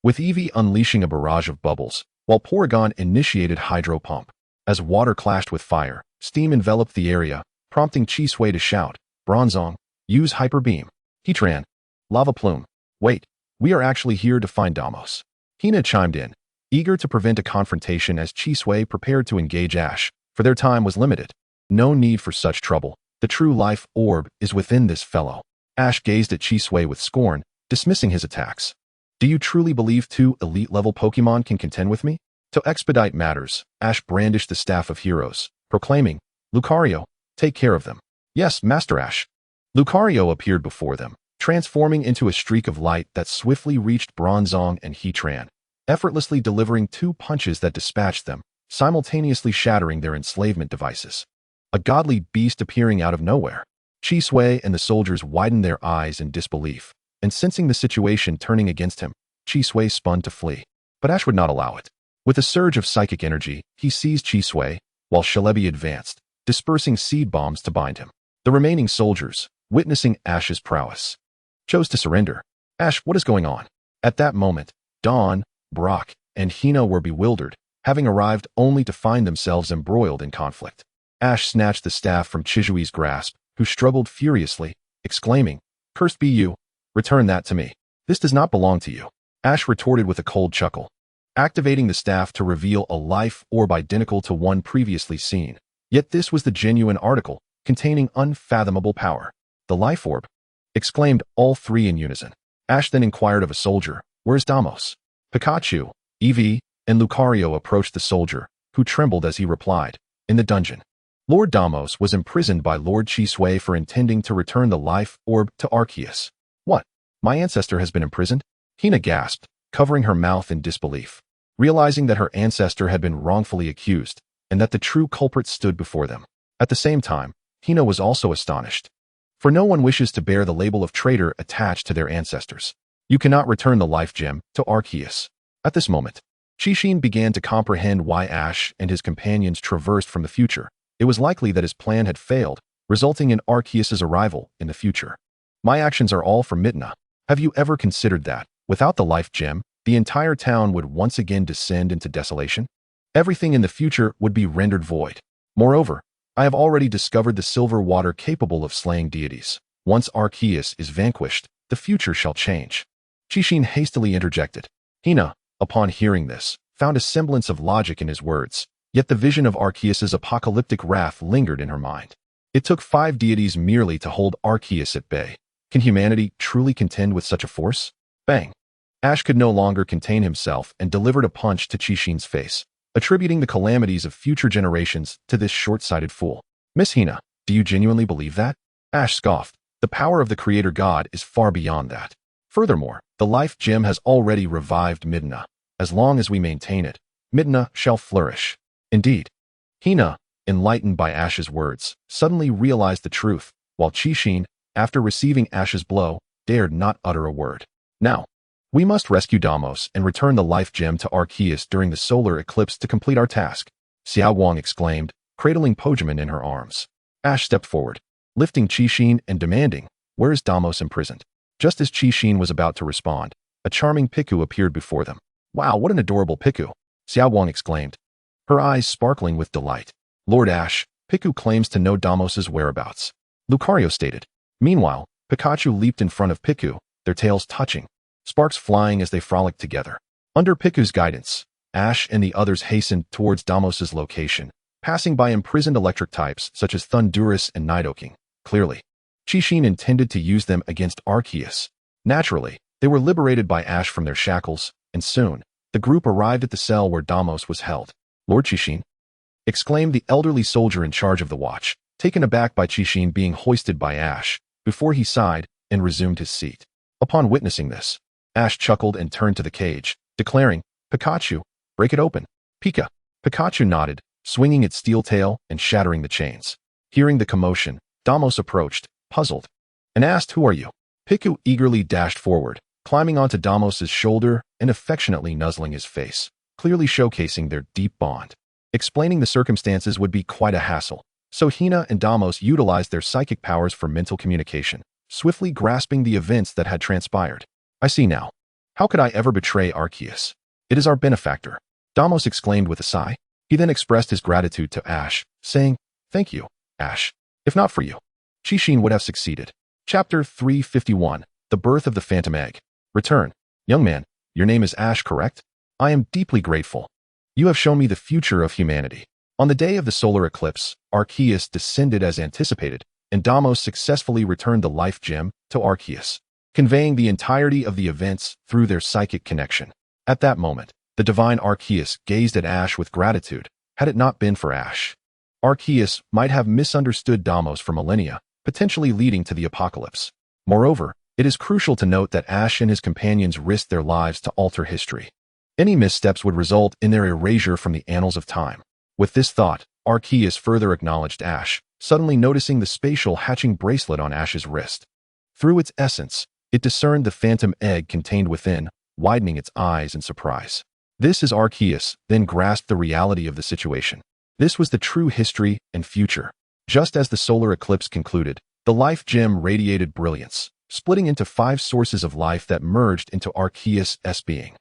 with Eevee unleashing a barrage of bubbles, while Porygon initiated Hydro Pump. As water clashed with fire, steam enveloped the area, prompting Chisui to shout, Bronzong, use Hyper Beam. Heatran, Lava Plume. Wait, we are actually here to find Damos. Hoenn chimed in, eager to prevent a confrontation as Chisui prepared to engage Ash, for their time was limited. No need for such trouble. The true life orb is within this fellow. Ash gazed at Chisui with scorn, dismissing his attacks. Do you truly believe 2 elite-level Pokémon can contend with me? To expedite matters, Ash brandished the Staff of Heroes, proclaiming, Lucario, take care of them. Yes, Master Ash. Lucario appeared before them, transforming into a streak of light that swiftly reached Bronzong and Heatran, effortlessly delivering 2 punches that dispatched them, simultaneously shattering their enslavement devices. A godly beast appearing out of nowhere. Chisui and the soldiers widened their eyes in disbelief, and sensing the situation turning against him, Chisui spun to flee. But Ash would not allow it. With a surge of psychic energy, he seized Chisui, while Shalebi advanced, dispersing seed bombs to bind him. The remaining soldiers, witnessing Ash's prowess, chose to surrender. Ash, what is going on? At that moment, Dawn, Brock, and Hoenn were bewildered, having arrived only to find themselves embroiled in conflict. Ash snatched the staff from Chishui's grasp, who struggled furiously, exclaiming, Cursed be you, return that to me. This does not belong to you. Ash retorted with a cold chuckle, activating the staff to reveal a life orb identical to one previously seen. Yet this was the genuine article, containing unfathomable power. The life orb, exclaimed all 3 in unison. Ash then inquired of a soldier, Where's Damos? Pikachu, Eevee, and Lucario approached the soldier, who trembled as he replied, In the dungeon. Lord Damos was imprisoned by Lord Chisui for intending to return the life orb to Arceus. What? My ancestor has been imprisoned? Hoenn gasped, covering her mouth in disbelief, realizing that her ancestor had been wrongfully accused, and that the true culprit stood before them. At the same time, Hoenn was also astonished, for no one wishes to bear the label of traitor attached to their ancestors. You cannot return the life gem to Arceus. At this moment, Chishin began to comprehend why Ash and his companions traversed from the future. It was likely that his plan had failed, resulting in Arceus's arrival in the future. My actions are all for Midna. Have you ever considered that, without the life gem, the entire town would once again descend into desolation? Everything in the future would be rendered void. Moreover, I have already discovered the silver water capable of slaying deities. Once Arceus is vanquished, the future shall change. Chishin hastily interjected. Hoenn, upon hearing this, found a semblance of logic in his words. Yet the vision of Arceus's apocalyptic wrath lingered in her mind. It took 5 deities merely to hold Arceus at bay. Can humanity truly contend with such a force? Bang! Ash could no longer contain himself and delivered a punch to Chishin's face, attributing the calamities of future generations to this short-sighted fool. Miss Hoenn, do you genuinely believe that? Ash scoffed. The power of the Creator God is far beyond that. Furthermore, the life gem has already revived Midna. As long as we maintain it, Midna shall flourish. Indeed. Hoenn, enlightened by Ash's words, suddenly realized the truth, while Qixin, after receiving Ash's blow, dared not utter a word. Now, we must rescue Damos and return the life gem to Arceus during the solar eclipse to complete our task, Xiao Wang exclaimed, cradling Pokémon in her arms. Ash stepped forward, lifting Qixin and demanding, "Where is Damos imprisoned?" Just as Qixin was about to respond, a charming Piku appeared before them. "Wow, what an adorable Piku!" Xiao Wang exclaimed, her eyes sparkling with delight. "Lord Ash, Piku claims to know Damos's whereabouts," Lucario stated. Meanwhile, Pikachu leaped in front of Piku, their tails touching, sparks flying as they frolicked together. Under Piku's guidance, Ash and the others hastened towards Damos's location, passing by imprisoned electric types such as Thundurus and Nidoking. Clearly, Qixin intended to use them against Arceus. Naturally, they were liberated by Ash from their shackles, and soon, the group arrived at the cell where Damos was held. "Lord Qixin," exclaimed the elderly soldier in charge of the watch, taken aback by Qixin being hoisted by Ash, before he sighed and resumed his seat. Upon witnessing this, Ash chuckled and turned to the cage, declaring, "Pikachu, break it open." "Pika." Pikachu nodded, swinging its steel tail and shattering the chains. Hearing the commotion, Damos approached, puzzled, and asked, "Who are you?" Piku eagerly dashed forward, climbing onto Damos's shoulder and affectionately nuzzling his face, clearly showcasing their deep bond. Explaining the circumstances would be quite a hassle, so Hoenn and Damos utilized their psychic powers for mental communication, swiftly grasping the events that had transpired. "I see now. How could I ever betray Arceus? It is our benefactor," Damos exclaimed with a sigh. He then expressed his gratitude to Ash, saying, "Thank you, Ash. If not for you, Qixin would have succeeded." Chapter 351, The Birth of the Phantom Egg. Return. "Young man, your name is Ash, correct? I am deeply grateful. You have shown me the future of humanity." On the day of the solar eclipse, Arceus descended as anticipated, and Damos successfully returned the life gem to Arceus, conveying the entirety of the events through their psychic connection. At that moment, the divine Arceus gazed at Ash with gratitude. Had it not been for Ash, Arceus might have misunderstood Damos for millennia, potentially leading to the apocalypse. Moreover, it is crucial to note that Ash and his companions risked their lives to alter history. Any missteps would result in their erasure from the annals of time. With this thought, Arceus further acknowledged Ash, suddenly noticing the spatial hatching bracelet on Ash's wrist. Through its essence, it discerned the phantom egg contained within, widening its eyes in surprise. This as Arceus then grasped the reality of the situation. This was the true history and future. Just as the solar eclipse concluded, the life gem radiated brilliance, splitting into 5 sources of life that merged into Arceus' being.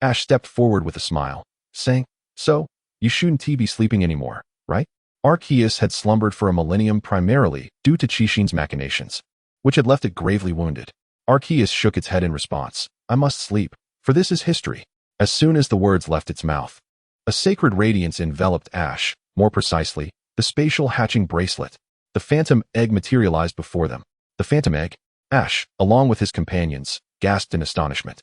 Ash stepped forward with a smile, saying, "So, you shouldn't be sleeping anymore, right?" Arceus had slumbered for a millennium primarily due to Qixin's machinations, which had left it gravely wounded. Arceus shook its head in response. "I must sleep, for this is history." As soon as the words left its mouth, a sacred radiance enveloped Ash, more precisely, the spatial hatching bracelet. The phantom egg materialized before them. The phantom egg? Ash, along with his companions, gasped in astonishment.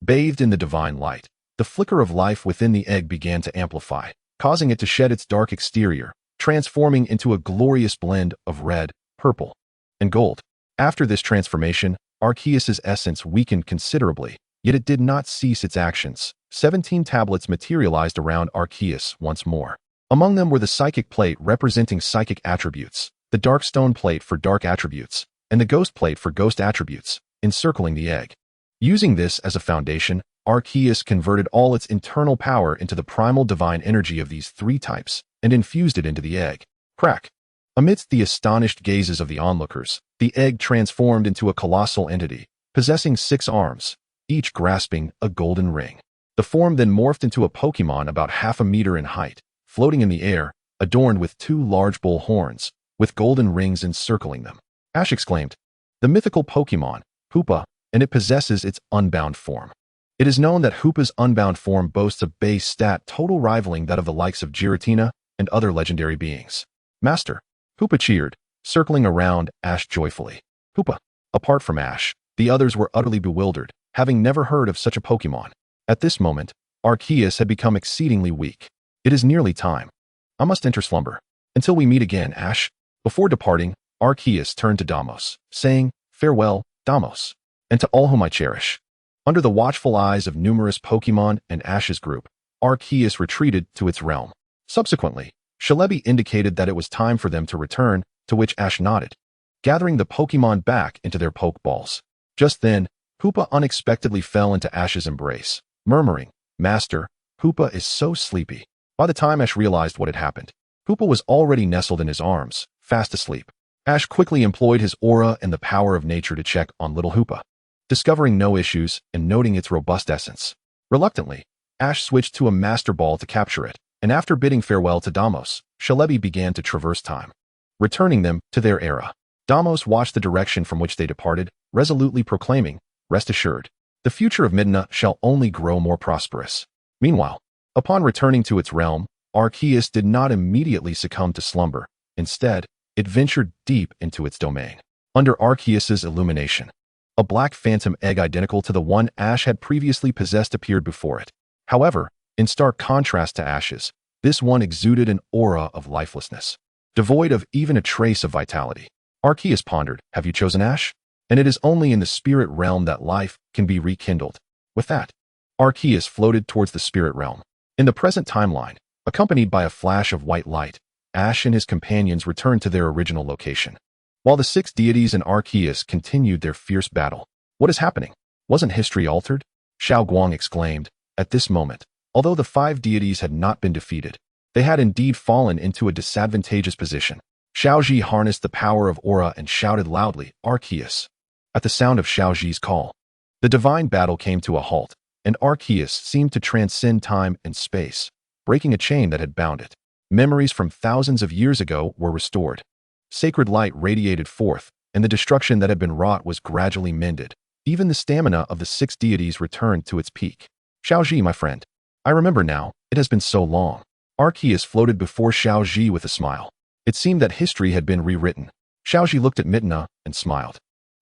Bathed in the divine light, the flicker of life within the egg began to amplify, causing it to shed its dark exterior, transforming into a glorious blend of red, purple, and gold. After this transformation, Arceus' essence weakened considerably, yet it did not cease its actions. 17 tablets materialized around Arceus once more. Among them were the psychic plate representing psychic attributes, the dark stone plate for dark attributes, and the ghost plate for ghost attributes, encircling the egg. Using this as a foundation, Arceus converted all its internal power into the primal divine energy of these 3 types and infused it into the egg. Crack! Amidst the astonished gazes of the onlookers, the egg transformed into a colossal entity, possessing 6 arms, each grasping a golden ring. The form then morphed into a Pokémon about half a meter in height, floating in the air, adorned with 2 large bull horns, with golden rings encircling them. Ash exclaimed, "The mythical Pokémon, Hoopa, and it possesses its unbound form." It is known that Hoopa's unbound form boasts a base stat total rivaling that of the likes of Giratina and other legendary beings. "Master," Hoopa cheered, circling around Ash joyfully. Hoopa. Apart from Ash, the others were utterly bewildered, having never heard of such a Pokémon. At this moment, Arceus had become exceedingly weak. "It is nearly time. I must enter slumber. Until we meet again, Ash." Before departing, Arceus turned to Damos, saying, "Farewell, Damos, and to all whom I cherish." Under the watchful eyes of numerous Pokémon and Ash's group, Arceus retreated to its realm. Subsequently, Celebi indicated that it was time for them to return, to which Ash nodded, gathering the Pokémon back into their Pokeballs. Just then, Hoopa unexpectedly fell into Ash's embrace, murmuring, "Master, Hoopa is so sleepy." By the time Ash realized what had happened, Hoopa was already nestled in his arms, fast asleep. Ash quickly employed his aura and the power of nature to check on little Hoopa, discovering no issues and noting its robust essence. Reluctantly, Ash switched to a Master Ball to capture it, and after bidding farewell to Damos, Celebi began to traverse time, returning them to their era. Damos watched the direction from which they departed, resolutely proclaiming, "Rest assured, the future of Midna shall only grow more prosperous." Meanwhile, upon returning to its realm, Arceus did not immediately succumb to slumber. Instead, it ventured deep into its domain. Under Arceus's illumination, a black phantom egg identical to the one Ash had previously possessed appeared before it. However, in stark contrast to Ash's, this one exuded an aura of lifelessness, devoid of even a trace of vitality. Arceus pondered, "Have you chosen Ash? And it is only in the spirit realm that life can be rekindled." With that, Arceus floated towards the spirit realm. In the present timeline, accompanied by a flash of white light, Ash and his companions returned to their original location, while the 6 deities and Arceus continued their fierce battle. "What is happening? Wasn't history altered?" Xiao Guang exclaimed. At this moment, although the 5 deities had not been defeated, they had indeed fallen into a disadvantageous position. Xiaoji harnessed the power of aura and shouted loudly, "Arceus!" At the sound of Xiaoji's call, the divine battle came to a halt, and Arceus seemed to transcend time and space, breaking a chain that had bound it. Memories from thousands of years ago were restored. Sacred light radiated forth, and the destruction that had been wrought was gradually mended. Even the stamina of the 6 deities returned to its peak. "Xiaoji, my friend, I remember now, it has been so long." Arceus floated before Xiaoji with a smile. It seemed that history had been rewritten. Xiaoji looked at Midna and smiled,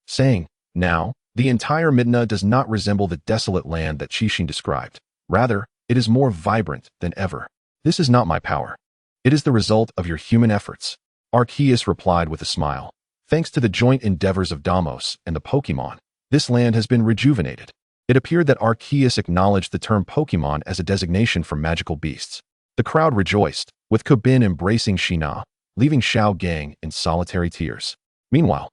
saying, "Now, the entire Midna does not resemble the desolate land that Qixing described. Rather, it is more vibrant than ever. This is not my power. It is the result of your human efforts." Arceus replied with a smile. "Thanks to the joint endeavors of Damos and the Pokémon, this land has been rejuvenated." It appeared that Arceus acknowledged the term Pokémon as a designation for magical beasts. The crowd rejoiced, with Kubin embracing Sinnoh, leaving Xiao Gang in solitary tears. Meanwhile,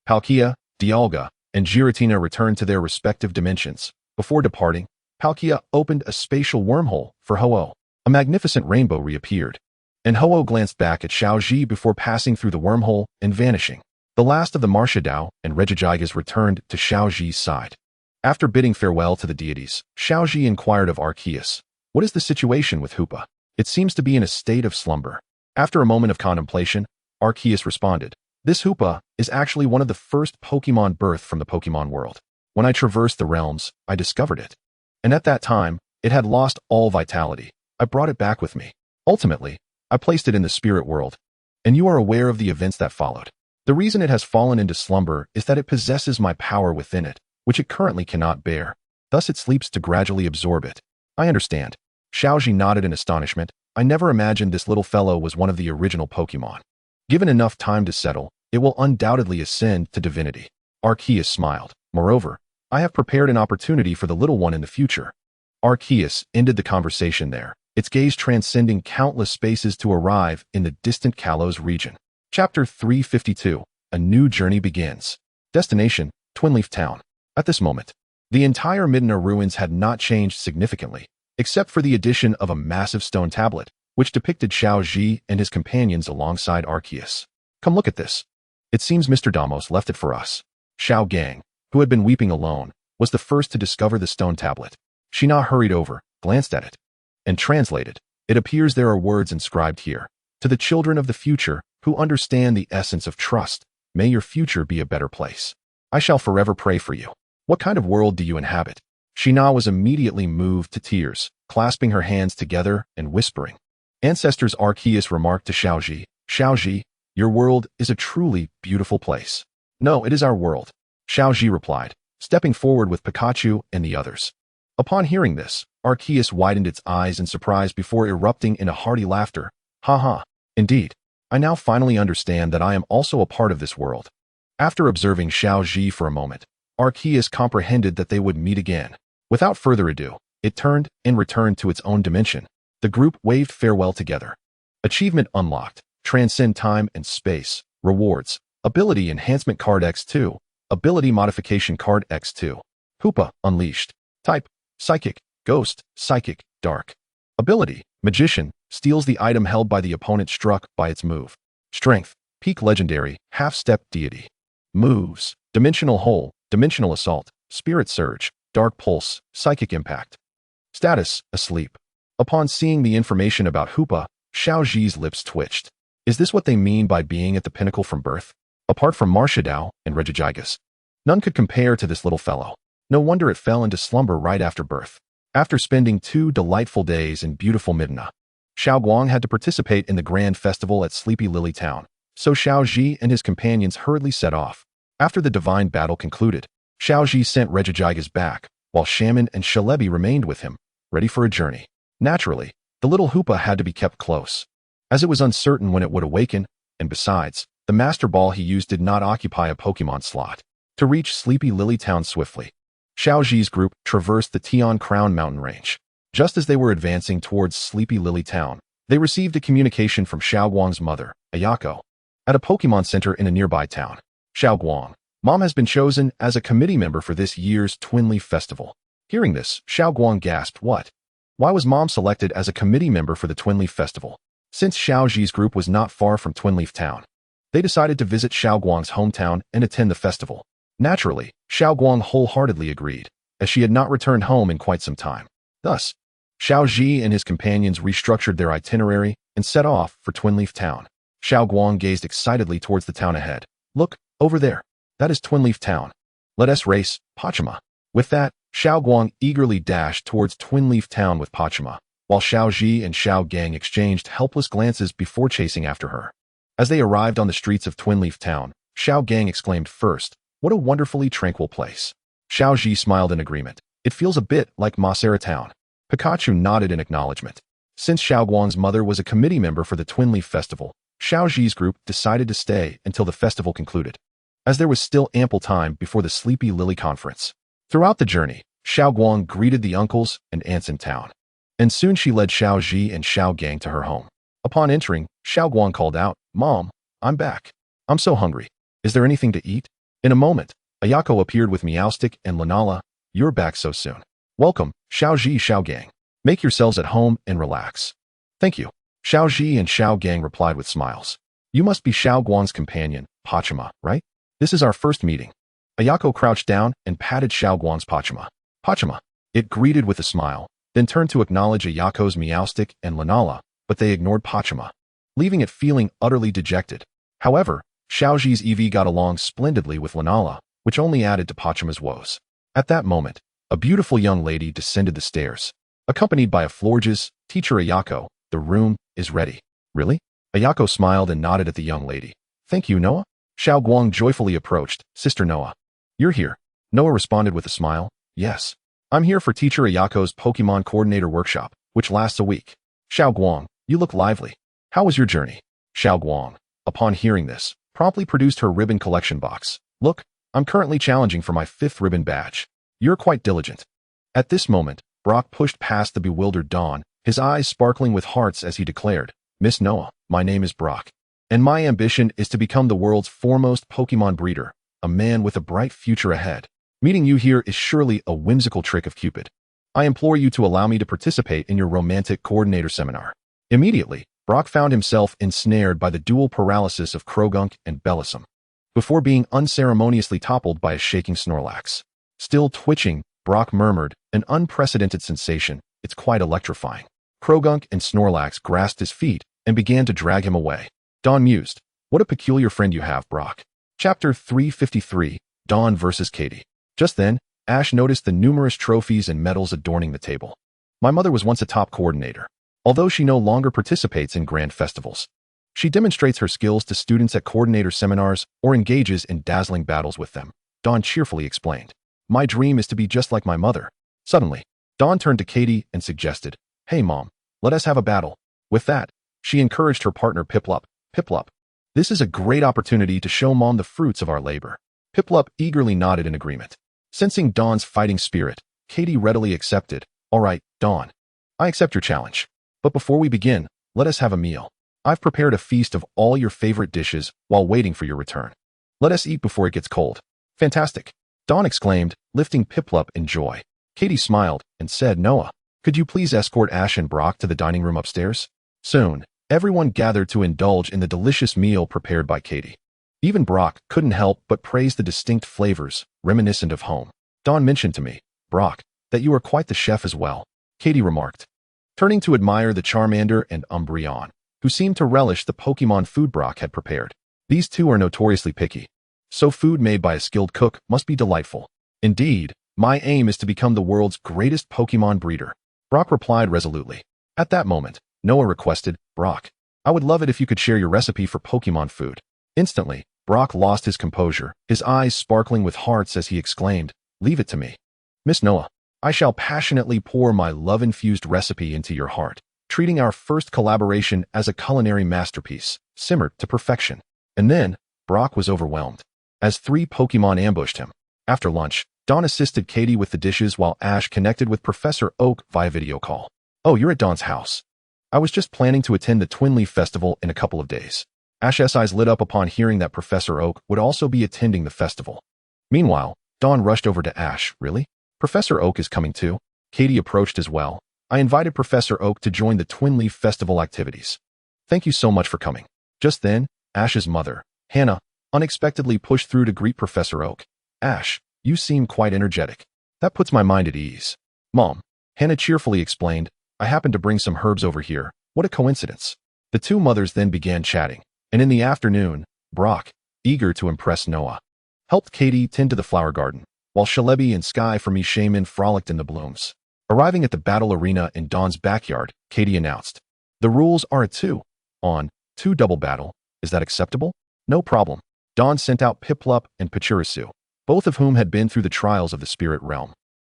Palkia, Dialga, and Giratina returned to their respective dimensions. Before departing, Palkia opened a spatial wormhole for Ho-Oh. A magnificent rainbow reappeared, and Ho-Oh glanced back at Xiaoji before passing through the wormhole and vanishing. The last of the Marshadao and Regigigas returned to Xiaoji's side. After bidding farewell to the deities, Xiaoji inquired of Arceus, "What is the situation with Hoopa? It seems to be in a state of slumber." After a moment of contemplation, Arceus responded, "This Hoopa is actually one of the first Pokémon birthed from the Pokémon world. When I traversed the realms, I discovered it. And at that time, it had lost all vitality. I brought it back with me. Ultimately, I placed it in the spirit world, and you are aware of the events that followed. The reason it has fallen into slumber is that it possesses my power within it, which it currently cannot bear. Thus it sleeps to gradually absorb it." "I understand." Xiaoji nodded in astonishment. "I never imagined this little fellow was one of the original Pokémon. Given enough time to settle, it will undoubtedly ascend to divinity." Arceus smiled. "Moreover, I have prepared an opportunity for the little one in the future." Arceus ended the conversation there, its gaze transcending countless spaces to arrive in the distant Kalos region. Chapter 352. A new journey begins. Destination, Twinleaf Town. At this moment, the entire Midna ruins had not changed significantly, except for the addition of a massive stone tablet, which depicted Xiaoji and his companions alongside Arceus. "Come look at this. It seems Mr. Damos left it for us." Xiao Gang, who had been weeping alone, was the first to discover the stone tablet. Sinnoh hurried over, glanced at it, and translated. "It appears there are words inscribed here. To the children of the future, who understand the essence of trust, may your future be a better place. I shall forever pray for you. What kind of world do you inhabit?" Sinnoh was immediately moved to tears, clasping her hands together and whispering. "Ancestors," Arceus remarked to Xiaoji. "Xiaoji, your world is a truly beautiful place." "No, it is our world," Xiaoji replied, stepping forward with Pikachu and the others. Upon hearing this, Arceus widened its eyes in surprise before erupting in a hearty laughter. "Ha ha, indeed. I now finally understand that I am also a part of this world." After observing Xiaoji for a moment, Arceus comprehended that they would meet again. Without further ado, it turned and returned to its own dimension. The group waved farewell together. Achievement unlocked. Transcend time and space. Rewards. Ability Enhancement Card X2. Ability Modification Card X2. Hoopa Unleashed. Type. Psychic. Ghost. Psychic. Dark. Ability. Magician. Steals the item held by the opponent struck by its move. Strength. Peak Legendary. Half-Step Deity. Moves. Dimensional Hole. Dimensional Assault. Spirit Surge. Dark Pulse. Psychic Impact. Status. Asleep. Upon seeing the information about Hoopa, Xiaoji's lips twitched. Is this what they mean by being at the pinnacle from birth? Apart from Marshadao and Regigigas, none could compare to this little fellow. No wonder it fell into slumber right after birth. After spending 2 delightful days in beautiful Midna, Xiaoguang had to participate in the grand festival at Sleepy Lily Town, so Xiaoji and his companions hurriedly set off. After the divine battle concluded, Xiaoji sent Regigigas back, while Shaman and Shalebi remained with him, ready for a journey. Naturally, the little Hoopa had to be kept close, as it was uncertain when it would awaken, and besides, the Master Ball he used did not occupy a Pokémon slot. To reach Sleepy Lily Town swiftly, Xiaoji's group traversed the Tian Crown mountain range. Just as they were advancing towards Sleepy Lily Town, they received a communication from Xiaoguang's mother, Ayako, at a Pokémon Center in a nearby town. Xiaoguang, Mom has been chosen as a committee member for this year's Twin Leaf Festival. Hearing this, Xiaoguang gasped, what? Why was Mom selected as a committee member for the Twin Leaf Festival? Since Xiaoji's group was not far from Twin Leaf Town, they decided to visit Xiaoguang's hometown and attend the festival. Naturally, Xiaoguang wholeheartedly agreed, as she had not returned home in quite some time. Thus, Xiaoji and his companions restructured their itinerary and set off for Twin Leaf Town. Xiaoguang gazed excitedly towards the town ahead. Look, over there. That is Twin Leaf Town. Let us race, Pachima. With that, Xiaoguang eagerly dashed towards Twin Leaf Town with Pachima, while Xiaoji and Xiaogang exchanged helpless glances before chasing after her. As they arrived on the streets of Twin Leaf Town, Xiaogang exclaimed first, what a wonderfully tranquil place. Xiaoji smiled in agreement. It feels a bit like Masera Town. Pikachu nodded in acknowledgement. Since Xiaoguang's mother was a committee member for the Twin Leaf Festival, Xiaoji's group decided to stay until the festival concluded, as there was still ample time before the Sleepy Lily Conference. Throughout the journey, Xiaoguang greeted the uncles and aunts in town, and soon she led Xiaoji and Xiaogang to her home. Upon entering, Xiaoguang called out, Mom, I'm back. I'm so hungry. Is there anything to eat? In a moment, Ayako appeared with Meowstic and Lunala. You're back so soon. Welcome, Xiaoji, Xiaogang. Make yourselves at home and relax. Thank you. Xiaoji and Xiaogang replied with smiles. You must be Xiaoguang's companion, Pachima, right? This is our first meeting. Ayako crouched down and patted Xiaoguang's Pachima. Pachima. It greeted with a smile, then turned to acknowledge Ayako's Meowstic and Lunala, but they ignored Pachima, leaving it feeling utterly dejected. However, Xiaoji's EV got along splendidly with Lunala, which only added to Pachima's woes. At that moment, a beautiful young lady descended the stairs, accompanied by a Florges, teacher Ayako. The room is ready. Really? Ayako smiled and nodded at the young lady. Thank you, Noah. Xiaoguang joyfully approached. Sister Noah. You're here. Noah responded with a smile. Yes. I'm here for teacher Ayako's Pokemon Coordinator Workshop, which lasts a week. Xiaoguang, you look lively. How was your journey? Xiaoguang, upon hearing this, promptly produced her ribbon collection box. Look, I'm currently challenging for my 5th ribbon badge. You're quite diligent. At this moment, Brock pushed past the bewildered Dawn, his eyes sparkling with hearts as he declared, Miss Noah, my name is Brock, and my ambition is to become the world's foremost Pokemon breeder, a man with a bright future ahead. Meeting you here is surely a whimsical trick of Cupid. I implore you to allow me to participate in your romantic coordinator seminar. Immediately, Brock found himself ensnared by the dual paralysis of Krogunk and Bellisum, before being unceremoniously toppled by a shaking Snorlax. Still twitching, Brock murmured, an unprecedented sensation, it's quite electrifying. Krogunk and Snorlax grasped his feet and began to drag him away. Dawn mused, what a peculiar friend you have, Brock. Chapter 353, Dawn vs. Katie. Just then, Ash noticed the numerous trophies and medals adorning the table. My mother was once a top coordinator. Although she no longer participates in grand festivals, she demonstrates her skills to students at coordinator seminars or engages in dazzling battles with them. Dawn cheerfully explained, my dream is to be just like my mother. Suddenly, Dawn turned to Katie and suggested, hey Mom, let us have a battle. With that, she encouraged her partner Piplup. Piplup, this is a great opportunity to show Mom the fruits of our labor. Piplup eagerly nodded in agreement. Sensing Dawn's fighting spirit, Katie readily accepted. All right, Dawn. I accept your challenge. But before we begin, let us have a meal. I've prepared a feast of all your favorite dishes while waiting for your return. Let us eat before it gets cold. Fantastic. Dawn exclaimed, lifting Piplup in joy. Katie smiled and said, Noah, could you please escort Ash and Brock to the dining room upstairs? Soon, everyone gathered to indulge in the delicious meal prepared by Katie. Even Brock couldn't help but praise the distinct flavors, reminiscent of home. Dawn mentioned to me, Brock, that you are quite the chef as well, Katie remarked, turning to admire the Charmander and Umbreon, who seemed to relish the Pokémon food Brock had prepared. These two are notoriously picky, so food made by a skilled cook must be delightful. Indeed, my aim is to become the world's greatest Pokémon breeder, Brock replied resolutely. At that moment, Noah requested, Brock, I would love it if you could share your recipe for Pokémon food. Instantly, Brock lost his composure, his eyes sparkling with hearts as he exclaimed, Leave it to me. Miss Noah, I shall passionately pour my love-infused recipe into your heart, treating our first collaboration as a culinary masterpiece, simmered to perfection. And then, Brock was overwhelmed, as 3 Pokémon ambushed him. After lunch, Dawn assisted Katie with the dishes while Ash connected with Professor Oak via video call. Oh, you're at Dawn's house. I was just planning to attend the Twin Leaf Festival in a couple of days. Ash's eyes lit up upon hearing that Professor Oak would also be attending the festival. Meanwhile, Dawn rushed over to Ash. Really? Professor Oak is coming too? Katie approached as well. I invited Professor Oak to join the Twin Leaf Festival activities. Thank you so much for coming. Just then, Ash's mother, Hannah, unexpectedly pushed through to greet Professor Oak. Ash, you seem quite energetic. That puts my mind at ease. Mom, Hannah cheerfully explained, I happened to bring some herbs over here. What a coincidence. The two mothers then began chatting, and in the afternoon, Brock, eager to impress Noah, helped Katie tend to the flower garden, while Shalebi and Sky from Ishaman frolicked in the blooms. Arriving at the battle arena in Dawn's backyard, Katie announced, The rules are a 2-on-2 double battle. Is that acceptable? No problem. Dawn sent out Piplup and Pachirisu, both of whom had been through the trials of the spirit realm,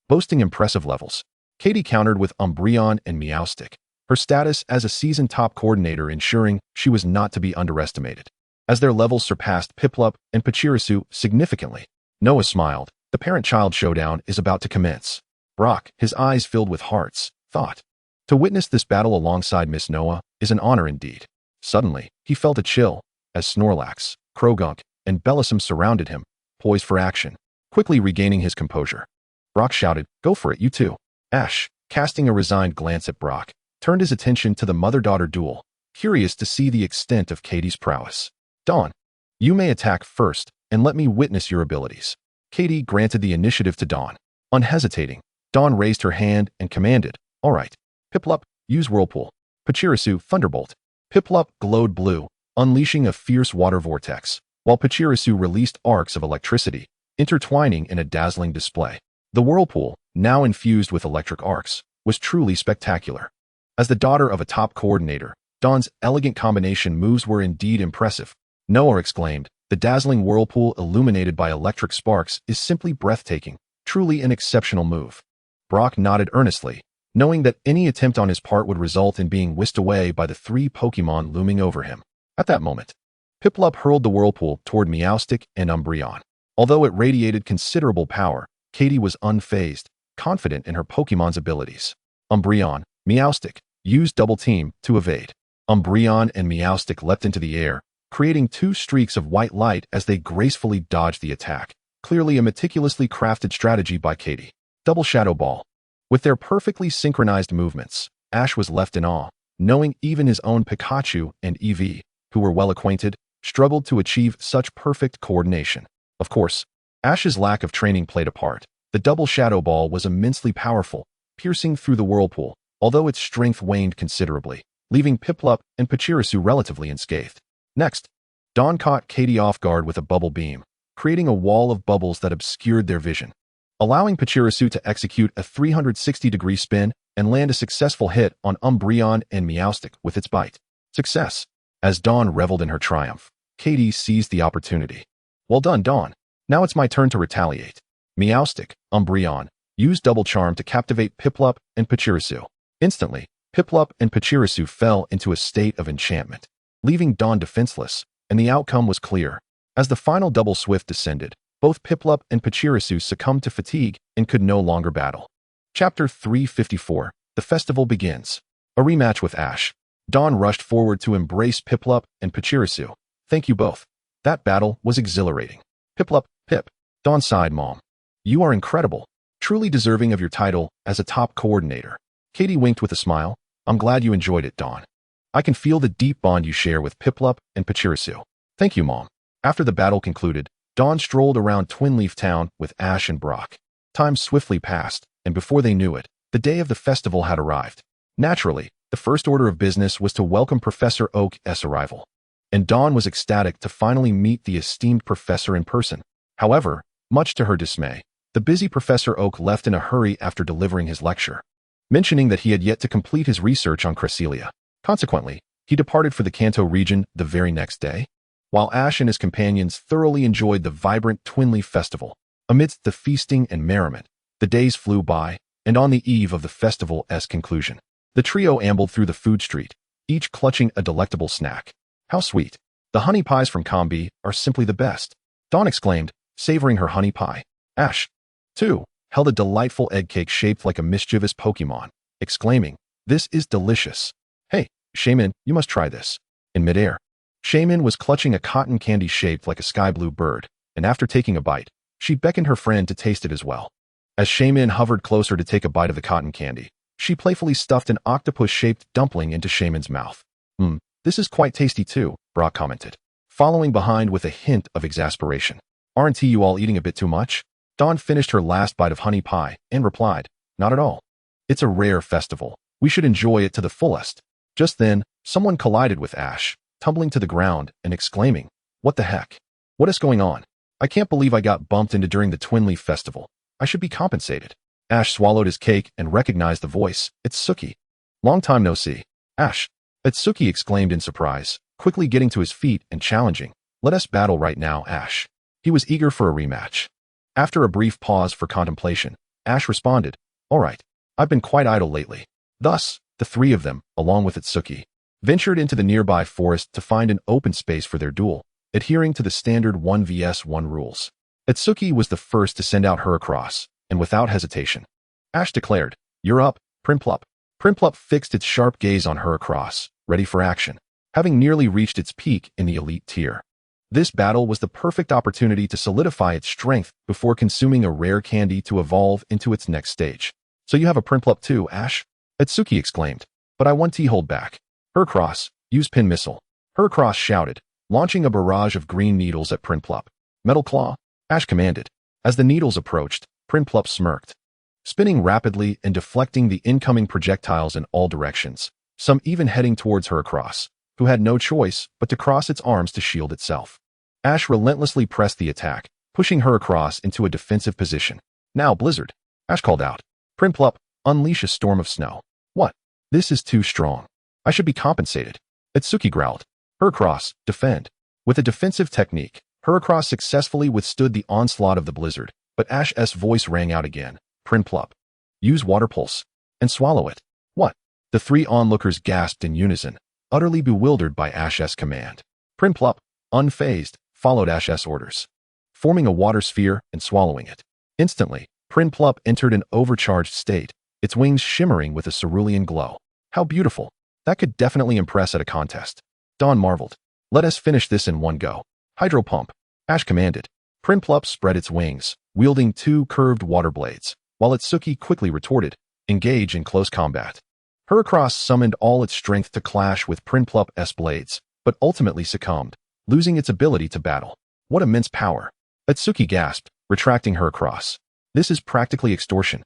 boasting impressive levels. Katie countered with Umbreon and Meowstic, her status as a seasoned top coordinator ensuring she was not to be underestimated. As their levels surpassed Piplup and Pachirisu significantly, Noah smiled. The parent-child showdown is about to commence. Brock, his eyes filled with hearts, thought. To witness this battle alongside Miss Noah is an honor indeed. Suddenly, he felt a chill, as Snorlax, Krogunk, and Bellossom surrounded him, poised for action. Quickly regaining his composure, Brock shouted, Go for it, you two. Ash, casting a resigned glance at Brock, turned his attention to the mother-daughter duel, curious to see the extent of Katie's prowess. Dawn, you may attack first, and let me witness your abilities. Katie granted the initiative to Dawn. Unhesitating, Dawn raised her hand and commanded, All right. Piplup, use Whirlpool. Pachirisu, Thunderbolt. Piplup glowed blue, unleashing a fierce water vortex, while Pachirisu released arcs of electricity, intertwining in a dazzling display. The Whirlpool, now infused with electric arcs, was truly spectacular. As the daughter of a top coordinator, Dawn's elegant combination moves were indeed impressive. Noah exclaimed, The dazzling Whirlpool illuminated by electric sparks is simply breathtaking, truly an exceptional move. Brock nodded earnestly, knowing that any attempt on his part would result in being whisked away by the 3 Pokémon looming over him. At that moment, Piplup hurled the Whirlpool toward Meowstic and Umbreon. Although it radiated considerable power, Katie was unfazed, confident in her Pokémon's abilities. Umbreon, Meowstic, used Double Team to evade. Umbreon and Meowstic leapt into the air, creating 2 streaks of white light as they gracefully dodged the attack. Clearly a meticulously crafted strategy by Katie. Double Shadow Ball. With their perfectly synchronized movements, Ash was left in awe, knowing even his own Pikachu and Eevee, who were well acquainted, struggled to achieve such perfect coordination. Of course, Ash's lack of training played a part. The Double Shadow Ball was immensely powerful, piercing through the Whirlpool, although its strength waned considerably, leaving Piplup and Pachirisu relatively unscathed. Next, Dawn caught Katie off guard with a bubble beam, creating a wall of bubbles that obscured their vision, allowing Pachirisu to execute a 360-degree spin and land a successful hit on Umbreon and Meowstic with its bite. Success. As Dawn reveled in her triumph, Katie seized the opportunity. Well done, Dawn. Now it's my turn to retaliate. Meowstic, Umbreon, used Double Charm to captivate Piplup and Pachirisu. Instantly, Piplup and Pachirisu fell into a state of enchantment, leaving Dawn defenseless, and the outcome was clear. As the final Double Swift descended, Both Piplup and Pachirisu succumbed to fatigue and could no longer battle. Chapter 354. The festival begins. A rematch with Ash. Dawn rushed forward to embrace Piplup and Pachirisu. Thank you both. That battle was exhilarating. Piplup, Pip. Dawn sighed, Mom. You are incredible. Truly deserving of your title as a top coordinator. Katie winked with a smile. I'm glad you enjoyed it, Dawn. I can feel the deep bond you share with Piplup and Pachirisu. Thank you, Mom. After the battle concluded, Dawn strolled around Twin Leaf Town with Ash and Brock. Time swiftly passed, and before they knew it, the day of the festival had arrived. Naturally, the first order of business was to welcome Professor Oak's arrival. And Dawn was ecstatic to finally meet the esteemed professor in person. However, much to her dismay, the busy Professor Oak left in a hurry after delivering his lecture, mentioning that he had yet to complete his research on Cresselia. Consequently, he departed for the Kanto region the very next day. While Ash and his companions thoroughly enjoyed the vibrant Twin Leaf Festival, amidst the feasting and merriment, the days flew by, and on the eve of the festival's conclusion, the trio ambled through the food street, each clutching a delectable snack. How sweet. The honey pies from Combi are simply the best, Dawn exclaimed, savoring her honey pie. Ash, too, held a delightful egg cake shaped like a mischievous Pokémon, exclaiming, this is delicious. Hey, Shaman, you must try this. In midair, Shaman was clutching a cotton candy shaped like a sky blue bird, and after taking a bite, she beckoned her friend to taste it as well. As Shaman hovered closer to take a bite of the cotton candy, she playfully stuffed an octopus-shaped dumpling into Shaman's mouth. This is quite tasty too, Brock commented, following behind with a hint of exasperation. Aren't you all eating a bit too much? Dawn finished her last bite of honey pie and replied, not at all. It's a rare festival. We should enjoy it to the fullest. Just then, someone collided with Ash, tumbling to the ground and exclaiming, what the heck? What is going on? I can't believe I got bumped into during the Twin Leaf Festival. I should be compensated. Ash swallowed his cake and recognized the voice. It's Suki. Long time no see. Ash. Atsuki exclaimed in surprise, quickly getting to his feet and challenging. Let us battle right now, Ash. He was eager for a rematch. After a brief pause for contemplation, Ash responded, all right, I've been quite idle lately. Thus, the three of them, along with Atsuki, ventured into the nearby forest to find an open space for their duel, adhering to the standard 1vs1 rules. Atsuki was the first to send out her across, and without hesitation, Ash declared, you're up, Primplup. Primplup fixed its sharp gaze on her across, ready for action, having nearly reached its peak in the elite tier. This battle was the perfect opportunity to solidify its strength before consuming a rare candy to evolve into its next stage. So you have a Primplup too, Ash? Atsuki exclaimed. But I want to hold back. Hercross, use Pin Missile. Hercross shouted, launching a barrage of green needles at Primplup. Metal Claw, Ash commanded. As the needles approached, Primplup smirked, spinning rapidly and deflecting the incoming projectiles in all directions, some even heading towards Hercross, who had no choice but to cross its arms to shield itself. Ash relentlessly pressed the attack, pushing Hercross into a defensive position. Now Blizzard, Ash called out. Primplup, unleash a storm of snow. What? This is too strong. I should be compensated. Atsuki growled. Hercross, defend. With a defensive technique, Hercross successfully withstood the onslaught of the blizzard, but Ash's voice rang out again. Primplup, use Water Pulse, and swallow it. What? The three onlookers gasped in unison, utterly bewildered by Ash's command. Primplup, unfazed, followed Ash's orders, forming a water sphere and swallowing it. Instantly, Primplup entered an overcharged state, its wings shimmering with a cerulean glow. How beautiful. That could definitely impress at a contest. Dawn marveled. Let us finish this in one go. Hydro Pump, Ash commanded. Primplup spread its wings, wielding two curved water blades, while Atsuki quickly retorted, engage in close combat. Hercross summoned all its strength to clash with Prinplup's blades, but ultimately succumbed, losing its ability to battle. What immense power! Atsuki gasped, retracting Hercross. This is practically extortion.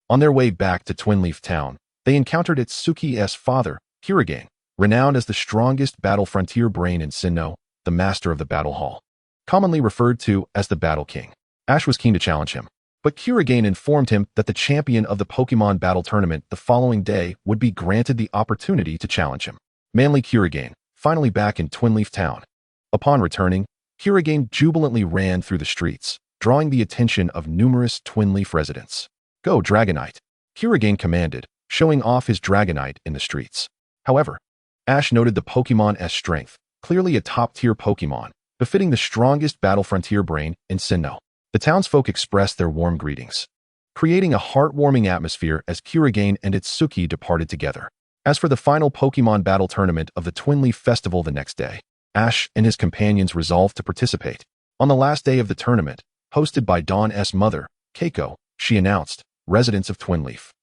On their way back to Twin Leaf Town, they encountered Atsuki's father, Kirigane, renowned as the strongest battle frontier brain in Sinnoh, the master of the battle hall, commonly referred to as the Battle King. Ash was keen to challenge him, but Kirigane informed him that the champion of the Pokemon Battle Tournament the following day would be granted the opportunity to challenge him. Manly Kirigane, finally back in Twin Leaf Town. Upon returning, Kirigane jubilantly ran through the streets, drawing the attention of numerous Twin Leaf residents. Go, Dragonite! Kirigane commanded, showing off his Dragonite in the streets. However, Ash noted the Pokemon's strength, clearly a top-tier Pokemon, befitting the strongest battle frontier brain in Sinnoh. The townsfolk expressed their warm greetings, creating a heartwarming atmosphere as Kurigane and Itsuki departed together. As for the final Pokemon battle tournament of the Twin Leaf Festival the next day, Ash and his companions resolved to participate. On the last day of the tournament, hosted by Dawn's mother, Keiko, she announced, residents of Twin Leaf,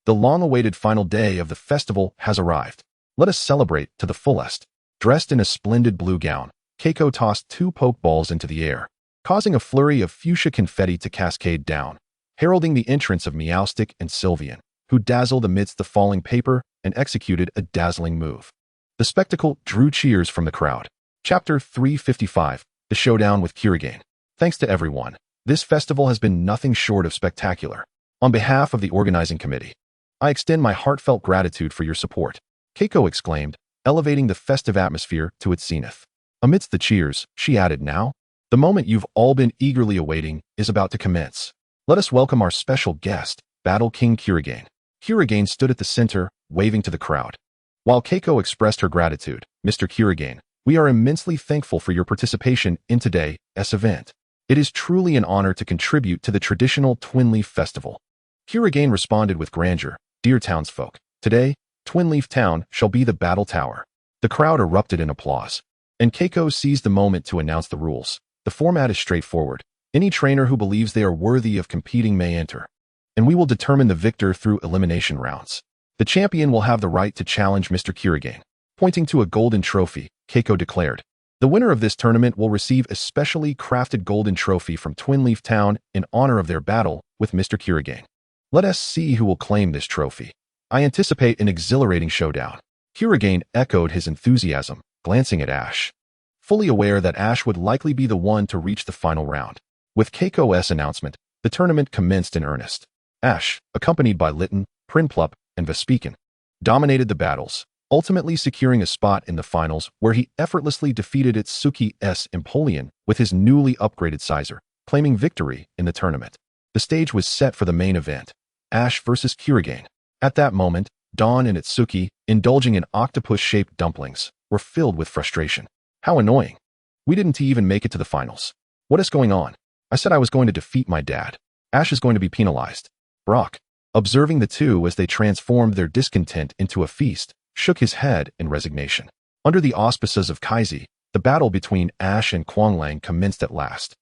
the long-awaited final day of the festival has arrived. Let us celebrate to the fullest. Dressed in a splendid blue gown, Keiko tossed 2 Pokeballs into the air, causing a flurry of fuchsia confetti to cascade down, heralding the entrance of Meowstic and Sylveon, who dazzled amidst the falling paper and executed a dazzling move. The spectacle drew cheers from the crowd. Chapter 355, The Showdown with Kurigane. Thanks to everyone. This festival has been nothing short of spectacular. On behalf of the organizing committee, I extend my heartfelt gratitude for your support, Keiko exclaimed, elevating the festive atmosphere to its zenith. Amidst the cheers, she added, now, the moment you've all been eagerly awaiting is about to commence. Let us welcome our special guest, Battle King Kurigane. Kurigane stood at the center, waving to the crowd. While Keiko expressed her gratitude, Mr. Kurigane, we are immensely thankful for your participation in today's event. It is truly an honor to contribute to the traditional Twin Leaf Festival. Kurigane responded with grandeur, dear townsfolk, today, Twin Leaf Town shall be the battle tower. The crowd erupted in applause, and Keiko seized the moment to announce the rules. The format is straightforward. Any trainer who believes they are worthy of competing may enter, and we will determine the victor through elimination rounds. The champion will have the right to challenge Mr. Kurigane. Pointing to a golden trophy, Keiko declared, the winner of this tournament will receive a specially crafted golden trophy from Twin Leaf Town in honor of their battle with Mr. Kurigane. Let us see who will claim this trophy. I anticipate an exhilarating showdown. Kurigane echoed his enthusiasm, glancing at Ash, fully aware that Ash would likely be the one to reach the final round. With Keiko's announcement, the tournament commenced in earnest. Ash, accompanied by Litten, Prinplup, and Vespiquen, dominated the battles, ultimately securing a spot in the finals where he effortlessly defeated Itsuki's Empoleon with his newly upgraded Sizer, claiming victory in the tournament. The stage was set for the main event, Ash versus Kurigane. At that moment, Dawn and Itsuki, indulging in octopus-shaped dumplings, were filled with frustration. How annoying. We didn't even make it to the finals. What is going on? I said I was going to defeat my dad. Ash is going to be penalized. Brock, observing the two as they transformed their discontent into a feast, shook his head in resignation. Under the auspices of Kaizi, the battle between Ash and Quanglang commenced at last.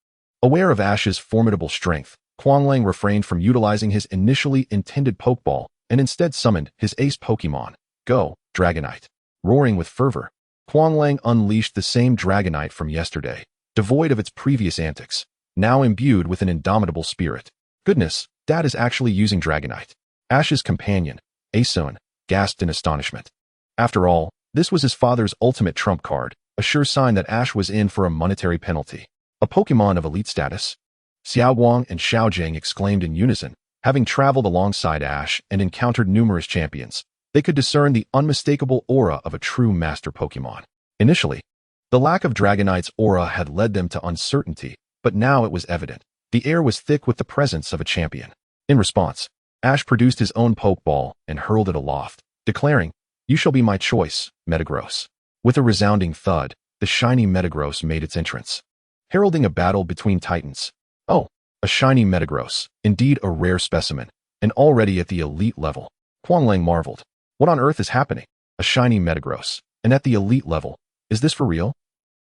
Aware of Ash's formidable strength, Quanglang refrained from utilizing his initially intended Pokeball and instead summoned his ace Pokemon, Go, Dragonite. Roaring with fervor, Quanglang unleashed the same Dragonite from yesterday, devoid of its previous antics, now imbued with an indomitable spirit. Goodness, Dad is actually using Dragonite. Ash's companion, Hoenn, gasped in astonishment. After all, this was his father's ultimate trump card, a sure sign that Ash was in for a monetary penalty. A Pokemon of elite status? Xiaoguang and Xiaojing exclaimed in unison. Having traveled alongside Ash and encountered numerous champions, they could discern the unmistakable aura of a true master Pokemon. Initially, the lack of Dragonite's aura had led them to uncertainty, but now it was evident. The air was thick with the presence of a champion. In response, Ash produced his own Pokeball and hurled it aloft, declaring, "You shall be my choice, Metagross." With a resounding thud, the shiny Metagross made its entrance, heralding a battle between titans. Oh, a shiny Metagross, indeed a rare specimen, and already at the elite level. Quanglang marveled. What on earth is happening? A shiny Metagross, and at the elite level. Is this for real?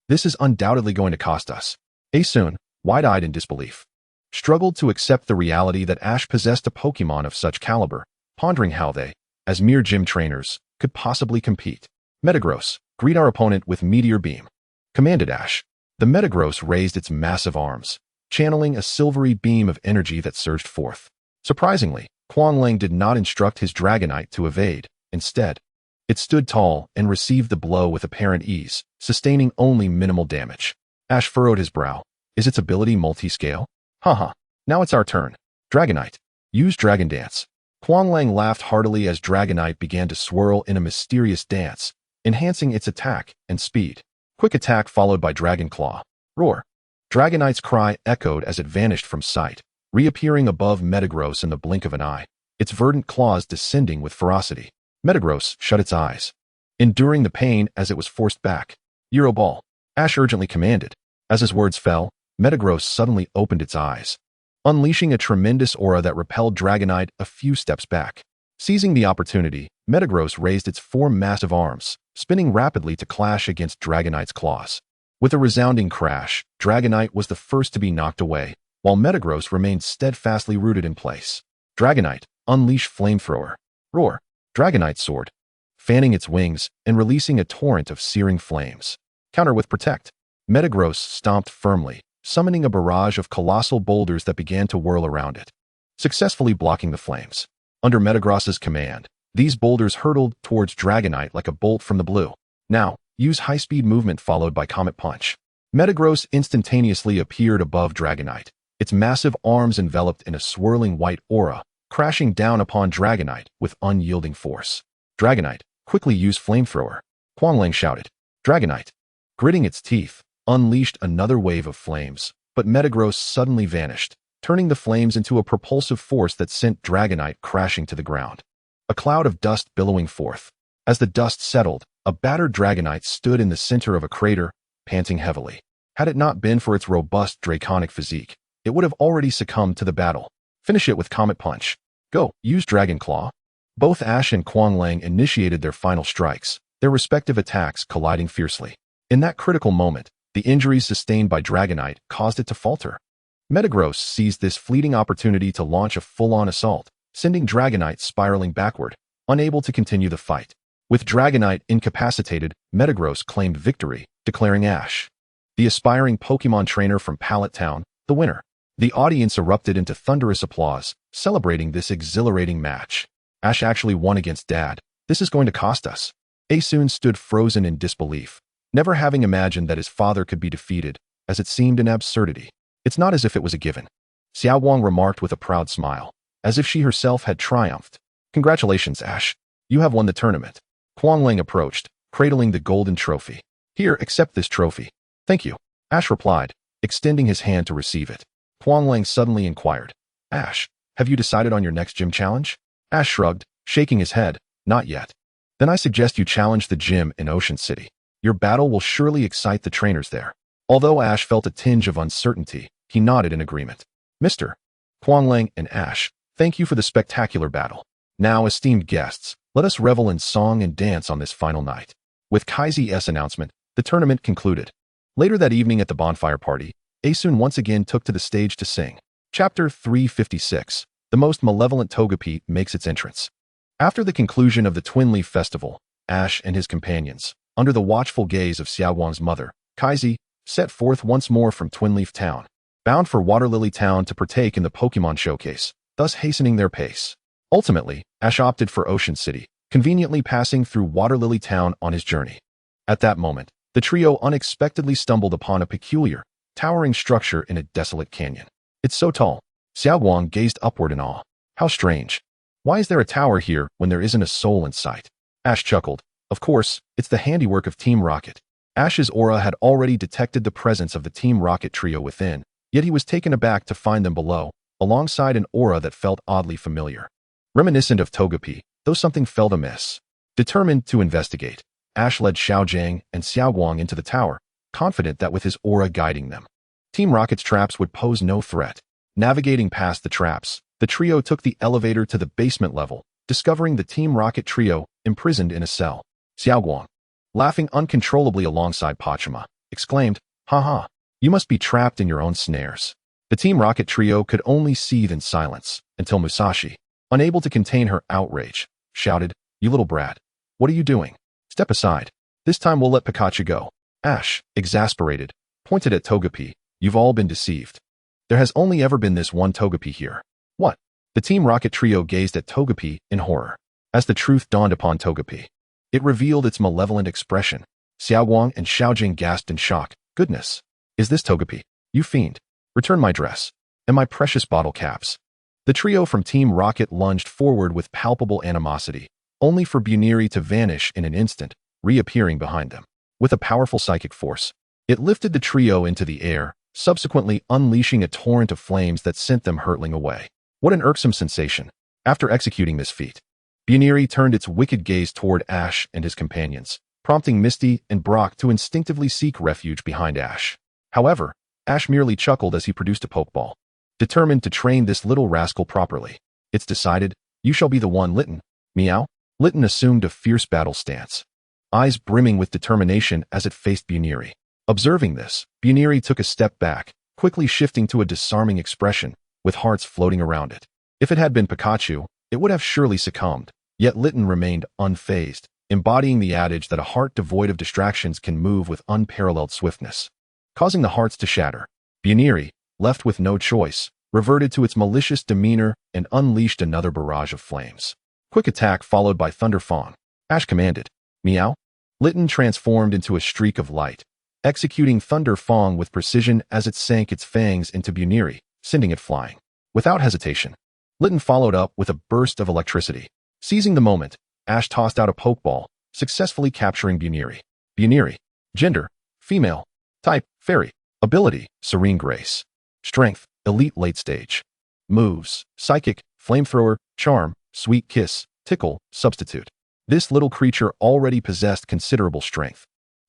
This is undoubtedly going to cost us. Hoenn, wide-eyed in disbelief, struggled to accept the reality that Ash possessed a Pokemon of such caliber, pondering how they, as mere gym trainers, could possibly compete. Metagross, greet our opponent with Meteor Beam, commanded Ash. The Metagross raised its massive arms, channeling a silvery beam of energy that surged forth. Surprisingly, Quanglang did not instruct his Dragonite to evade. Instead, it stood tall and received the blow with apparent ease, sustaining only minimal damage. Ash furrowed his brow. Is its ability multi-scale? Haha, now it's our turn. Dragonite, use Dragon Dance. Quanglang laughed heartily as Dragonite began to swirl in a mysterious dance, enhancing its attack and speed. Quick attack followed by Dragon Claw. Roar. Dragonite's cry echoed as it vanished from sight, reappearing above Metagross in the blink of an eye, its verdant claws descending with ferocity. Metagross shut its eyes, enduring the pain as it was forced back. Euro Ball, Ash urgently commanded. As his words fell, Metagross suddenly opened its eyes, unleashing a tremendous aura that repelled Dragonite a few steps back. Seizing the opportunity, Metagross raised its four massive arms, spinning rapidly to clash against Dragonite's claws. With a resounding crash, Dragonite was the first to be knocked away, while Metagross remained steadfastly rooted in place. Dragonite, unleash Flamethrower. Roar. Dragonite soared, fanning its wings and releasing a torrent of searing flames. Counter with Protect. Metagross stomped firmly, summoning a barrage of colossal boulders that began to whirl around it, successfully blocking the flames. Under Metagross's command, these boulders hurtled towards Dragonite like a bolt from the blue. Now, use high-speed movement followed by Comet Punch. Metagross instantaneously appeared above Dragonite, its massive arms enveloped in a swirling white aura, crashing down upon Dragonite with unyielding force. Dragonite, quickly use Flamethrower. Quanlang shouted. Dragonite, gritting its teeth, unleashed another wave of flames, but Metagross suddenly vanished, turning the flames into a propulsive force that sent Dragonite crashing to the ground. A cloud of dust billowing forth. As the dust settled, a battered Dragonite stood in the center of a crater, panting heavily. Had it not been for its robust draconic physique, it would have already succumbed to the battle. Finish it with Comet Punch. Go, use Dragon Claw. Both Ash and Quanlang initiated their final strikes, their respective attacks colliding fiercely. In that critical moment, the injuries sustained by Dragonite caused it to falter. Metagross seized this fleeting opportunity to launch a full-on assault, sending Dragonite spiraling backward, unable to continue the fight. With Dragonite incapacitated, Metagross claimed victory, declaring Ash, the aspiring Pokémon trainer from Pallet Town, the winner. The audience erupted into thunderous applause, celebrating this exhilarating match. Ash actually won against Dad. This is going to cost us. Asun stood frozen in disbelief, never having imagined that his father could be defeated, as it seemed an absurdity. It's not as if it was a given. Xiaowang remarked with a proud smile, as if she herself had triumphed. Congratulations, Ash. You have won the tournament. Quanlang approached, cradling the golden trophy. Here, accept this trophy. Thank you. Ash replied, extending his hand to receive it. Quanlang suddenly inquired, Ash, have you decided on your next gym challenge? Ash shrugged, shaking his head, not yet. Then I suggest you challenge the gym in Ocean City. Your battle will surely excite the trainers there. Although Ash felt a tinge of uncertainty, he nodded in agreement. Mr. Quanlang and Ash, thank you for the spectacular battle. Now, esteemed guests, let us revel in song and dance on this final night. With Kai's announcement, the tournament concluded. Later that evening at the bonfire party, Asun once again took to the stage to sing. Chapter 356, The Most Malevolent Togepi makes its entrance. After the conclusion of the Twin Leaf Festival, Ash and his companions, under the watchful gaze of Xiaowang's mother, Kaizi, set forth once more from Twin Leaf Town, bound for Waterlily Town to partake in the Pokémon Showcase, thus hastening their pace. Ultimately, Ash opted for Ocean City, conveniently passing through Waterlily Town on his journey. At that moment, the trio unexpectedly stumbled upon a peculiar, towering structure in a desolate canyon. It's so tall. Xiaowang gazed upward in awe. How strange. Why is there a tower here when there isn't a soul in sight? Ash chuckled. Of course, it's the handiwork of Team Rocket. Ash's aura had already detected the presence of the Team Rocket trio within, yet he was taken aback to find them below, alongside an aura that felt oddly familiar. Reminiscent of Togepi, though something felt amiss. Determined to investigate, Ash led Xiaojiang and Xiaowang into the tower, confident that with his aura guiding them, Team Rocket's traps would pose no threat. Navigating past the traps, the trio took the elevator to the basement level, discovering the Team Rocket trio imprisoned in a cell. Xiaowang, laughing uncontrollably alongside Pachima, exclaimed, "Haha, you must be trapped in your own snares." The Team Rocket trio could only seethe in silence, until Musashi, unable to contain her outrage, shouted, "You little brat, what are you doing? Step aside. This time we'll let Pikachu go." Ash, exasperated, pointed at Togepi. "You've all been deceived. There has only ever been this one Togepi here." "What?" The Team Rocket trio gazed at Togepi in horror. As the truth dawned upon Togepi, it revealed its malevolent expression. Xiaowang and Xiaojing gasped in shock. "Goodness! Is this Togepi? You fiend! Return my dress and my precious bottle caps." The trio from Team Rocket lunged forward with palpable animosity, only for Buniri to vanish in an instant, reappearing behind them. With a powerful psychic force, it lifted the trio into the air, subsequently unleashing a torrent of flames that sent them hurtling away. What an irksome sensation. After executing this feat, Buniri turned its wicked gaze toward Ash and his companions, prompting Misty and Brock to instinctively seek refuge behind Ash. However, Ash merely chuckled as he produced a Pokeball. determined to train this little rascal properly. It's decided, you shall be the one, Litten. Meow. Litten assumed a fierce battle stance, eyes brimming with determination as it faced Buniri. Observing this, Buniri took a step back, quickly shifting to a disarming expression, with hearts floating around it. If it had been Pikachu, it would have surely succumbed, yet Litten remained unfazed, embodying the adage that a heart devoid of distractions can move with unparalleled swiftness, causing the hearts to shatter. Buniri, left with no choice, reverted to its malicious demeanor and unleashed another barrage of flames. Quick attack followed by Thunder Fawn. Ash commanded. Meow. Litten transformed into a streak of light, executing Thunder Fawn with precision as it sank its fangs into Buniri, sending it flying. Without hesitation, Litten followed up with a burst of electricity. Seizing the moment, Ash tossed out a Pokeball, successfully capturing Buniri. Buniri. Gender: female. Type: fairy. Ability: serene grace. Strength: elite late stage. Moves: psychic, flamethrower, charm, sweet kiss, tickle, substitute. This little creature already possessed considerable strength,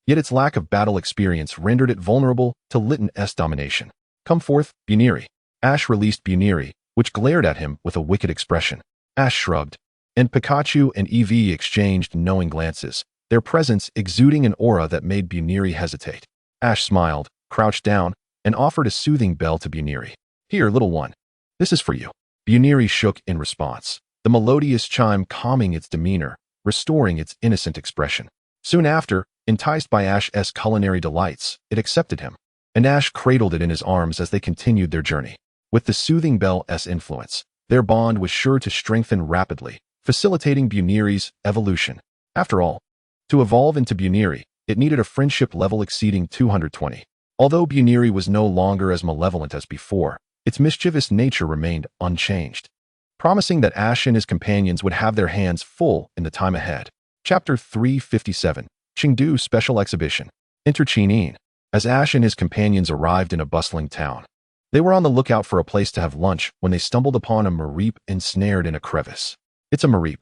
yet its lack of battle experience rendered it vulnerable to Litten's domination. Come forth, Buniri. Ash released Buniri, which glared at him with a wicked expression. Ash shrugged, and Pikachu and Eevee exchanged knowing glances, their presence exuding an aura that made Buniri hesitate. Ash smiled, crouched down, and offered a soothing bell to Buniri. Here, little one. This is for you. Buniri shook in response, the melodious chime calming its demeanor, restoring its innocent expression. Soon after, enticed by Ash's culinary delights, it accepted him, and Ash cradled it in his arms as they continued their journey. With the soothing bell's influence, their bond was sure to strengthen rapidly, facilitating Buniri's evolution. After all, to evolve into Buniri, it needed a friendship level exceeding 220. Although Buniri was no longer as malevolent as before, its mischievous nature remained unchanged, promising that Ash and his companions would have their hands full in the time ahead. Chapter 357, Chengdu Special Exhibition. Enter Chinyin. As Ash and his companions arrived in a bustling town, they were on the lookout for a place to have lunch when they stumbled upon a Mareep ensnared in a crevice. It's a Mareep.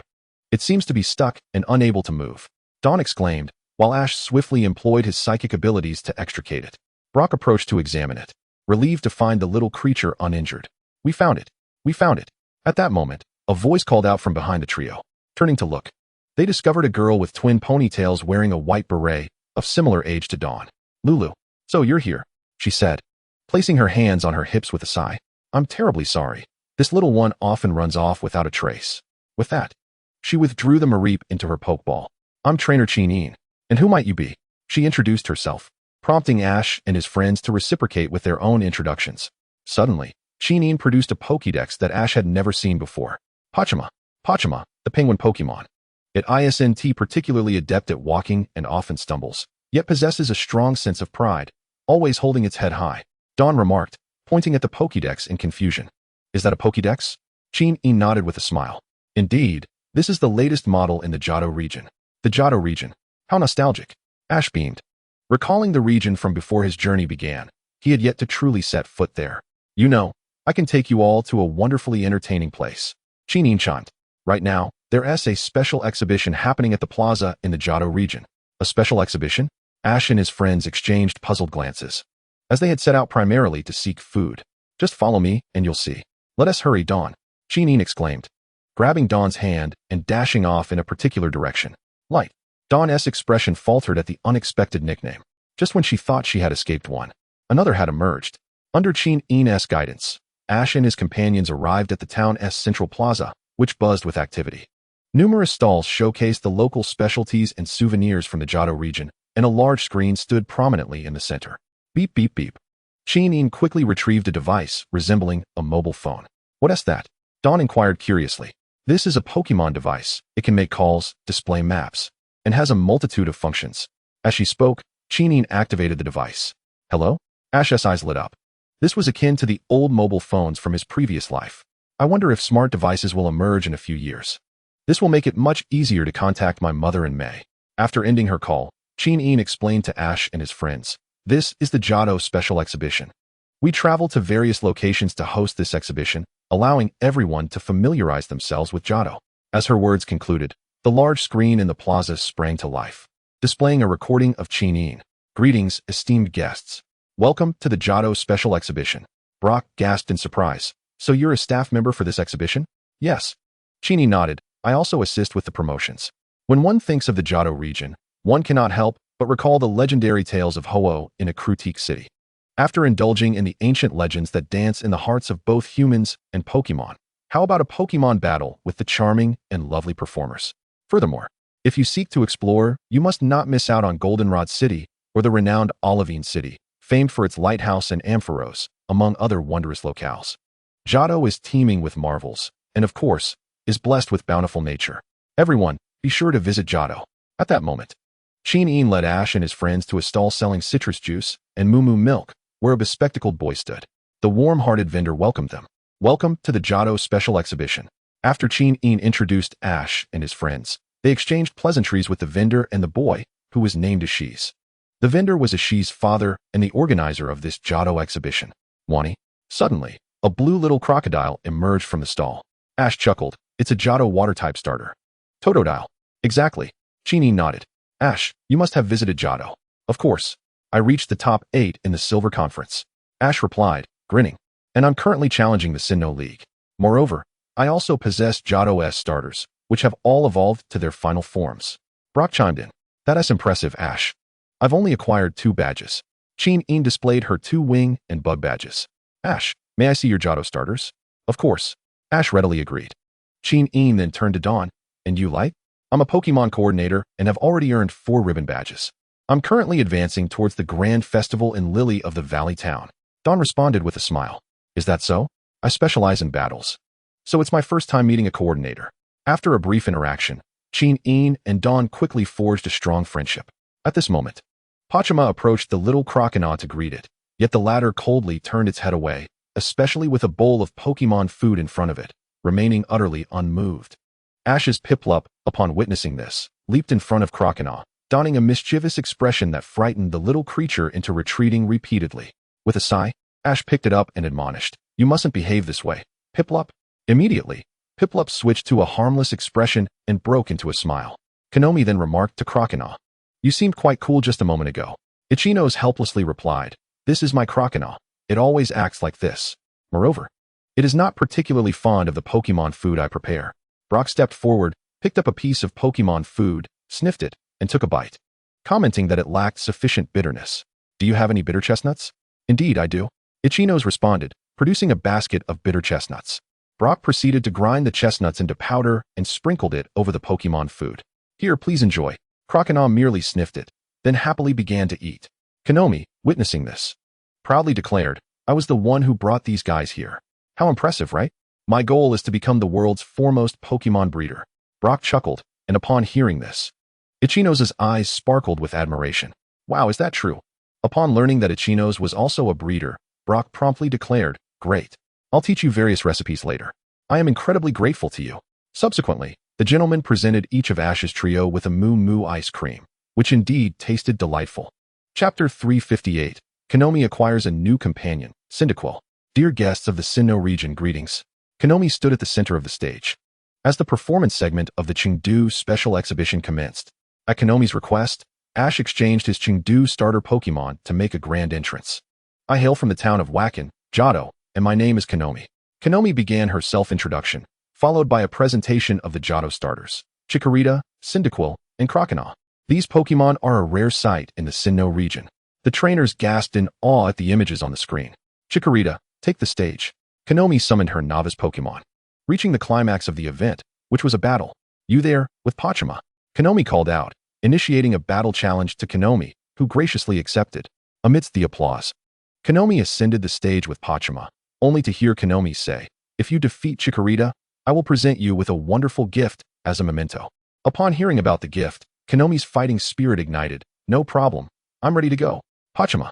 It seems to be stuck and unable to move, Dawn exclaimed, while Ash swiftly employed his psychic abilities to extricate it. Brock approached to examine it, relieved to find the little creature uninjured. We found it. We found it. At that moment, a voice called out from behind the trio. Turning to look, they discovered a girl with twin ponytails wearing a white beret, of similar age to Dawn. Lulu. So you're here, she said, placing her hands on her hips with a sigh. I'm terribly sorry. This little one often runs off without a trace. With that, she withdrew the Mareep into her Pokeball. I'm Trainer Chinyin. And who might you be? She introduced herself, prompting Ash and his friends to reciprocate with their own introductions. Suddenly, Chinyin produced a Pokédex that Ash had never seen before. Pachima. Pachima, the penguin Pokémon. It isn't particularly adept at walking and often stumbles, yet possesses a strong sense of pride, always holding its head high. Dawn remarked, pointing at the Pokédex in confusion. Is that a Pokédex? Chinyin nodded with a smile. Indeed, this is the latest model in the Johto region. The Johto region. How nostalgic. Ash beamed. Recalling the region from before his journey began, he had yet to truly set foot there. You know, I can take you all to a wonderfully entertaining place. Chinyin chimed. Right now, there's a special exhibition happening at the plaza in the Johto region. A special exhibition? Ash and his friends exchanged puzzled glances, as they had set out primarily to seek food. Just follow me, and you'll see. Let us hurry, Dawn, Chinyin exclaimed, grabbing Dawn's hand and dashing off in a particular direction. Light. Dawn's expression faltered at the unexpected nickname. Just when she thought she had escaped one, another had emerged. Under Chinyin's guidance, Ash and his companions arrived at the town's central plaza, which buzzed with activity. Numerous stalls showcased the local specialties and souvenirs from the Johto region, and a large screen stood prominently in the center. Beep beep beep. Chinyin quickly retrieved a device resembling a mobile phone. What's that? Dawn inquired curiously. This is a Pokemon device. It can make calls, display maps, and has a multitude of functions. As she spoke, Chinyin activated the device. Hello? Ash's eyes lit up. This was akin to the old mobile phones from his previous life. I wonder if smart devices will emerge in a few years. This will make it much easier to contact my mother and May. After ending her call, Chinyin explained to Ash and his friends. This is the Johto Special Exhibition. We travel to various locations to host this exhibition, allowing everyone to familiarize themselves with Johto. As her words concluded, the large screen in the plaza sprang to life, displaying a recording of Chinyin. Greetings, esteemed guests. Welcome to the Johto Special Exhibition. Brock gasped in surprise. So you're a staff member for this exhibition? Yes. Chini nodded. I also assist with the promotions. When one thinks of the Johto region, one cannot help but recall the legendary tales of Ho-Oh in a Krutique city. After indulging in the ancient legends that dance in the hearts of both humans and Pokémon, how about a Pokémon battle with the charming and lovely performers? Furthermore, if you seek to explore, you must not miss out on Goldenrod City or the renowned Olivine City, famed for its lighthouse and ampharos, among other wondrous locales. Johto is teeming with marvels, and of course, is blessed with bountiful nature. Everyone, be sure to visit Johto. At that moment, Hoenn led Ash and his friends to a stall selling citrus juice and moo milk, where a bespectacled boy stood. The warm-hearted vendor welcomed them. Welcome to the Johto special exhibition. After Hoenn introduced Ash and his friends, they exchanged pleasantries with the vendor and the boy, who was named Ashi's. The vendor was Ashi's father and the organizer of this Johto exhibition. Wani. Suddenly, a blue little crocodile emerged from the stall. Ash chuckled. It's a Johto water-type starter. Totodile. Exactly. Hoenn nodded. Ash, you must have visited Johto. Of course. I reached the top 8 in the Silver Conference. Ash replied, grinning. And I'm currently challenging the Sinnoh League. Moreover, I also possess Johto-S starters, which have all evolved to their final forms. Brock chimed in. That's impressive, Ash. I've only acquired 2 badges. Hoenn displayed her 2 wing and bug badges. Ash, may I see your Johto starters? Of course. Ash readily agreed. Hoenn then turned to Dawn. And you like? I'm a Pokemon coordinator and have already earned 4 ribbon badges. I'm currently advancing towards the grand festival in Lily of the Valley Town. Dawn responded with a smile. Is that so? I specialize in battles. So it's my first time meeting a coordinator. After a brief interaction, Hoenn and Dawn quickly forged a strong friendship. At this moment, Pachima approached the little crocodile to greet it, yet the latter coldly turned its head away, especially with a bowl of Pokemon food in front of it, remaining utterly unmoved. Ash's Piplup, upon witnessing this, leaped in front of Crocodile, donning a mischievous expression that frightened the little creature into retreating repeatedly. With a sigh, Ash picked it up and admonished, You mustn't behave this way, Piplup. Immediately, Piplup switched to a harmless expression and broke into a smile. Konomi then remarked to Crocodile, You seemed quite cool just a moment ago. Ichinos helplessly replied, This is my Crocodile. It always acts like this. Moreover, it is not particularly fond of the Pokemon food I prepare. Brock stepped forward, picked up a piece of Pokemon food, sniffed it, and took a bite, commenting that it lacked sufficient bitterness. Do you have any bitter chestnuts? Indeed, I do. Ichinos responded, producing a basket of bitter chestnuts. Brock proceeded to grind the chestnuts into powder and sprinkled it over the Pokemon food. Here, please enjoy. Crocodile merely sniffed it, then happily began to eat. Konomi, witnessing this, proudly declared, I was the one who brought these guys here. How impressive, right? My goal is to become the world's foremost Pokemon breeder. Brock chuckled, and upon hearing this, Ichinos' eyes sparkled with admiration. Wow, is that true? Upon learning that Ichinos was also a breeder, Brock promptly declared, Great. I'll teach you various recipes later. I am incredibly grateful to you. Subsequently, the gentleman presented each of Ash's trio with a moo ice cream, which indeed tasted delightful. Chapter 358. Konomi acquires a new companion, Cyndaquil. Dear guests of the Sinnoh region, greetings. Konomi stood at the center of the stage. As the performance segment of the Chengdu special exhibition commenced, at Konomi's request, Ash exchanged his Chengdu starter Pokemon to make a grand entrance. I hail from the town of Wacken, Johto, and my name is Konomi. Konomi began her self-introduction, followed by a presentation of the Johto starters, Chikorita, Cyndaquil, and Crocodile. These Pokemon are a rare sight in the Sinnoh region. The trainers gasped in awe at the images on the screen. Chikorita, take the stage. Konomi summoned her novice Pokemon. Reaching the climax of the event, which was a battle. You there, with Pachima? Konomi called out, initiating a battle challenge to Konomi, who graciously accepted. Amidst the applause, Konomi ascended the stage with Pachima, only to hear Konomi say, If you defeat Chikorita, I will present you with a wonderful gift as a memento. Upon hearing about the gift, Konomi's fighting spirit ignited. No problem. I'm ready to go. Pachima,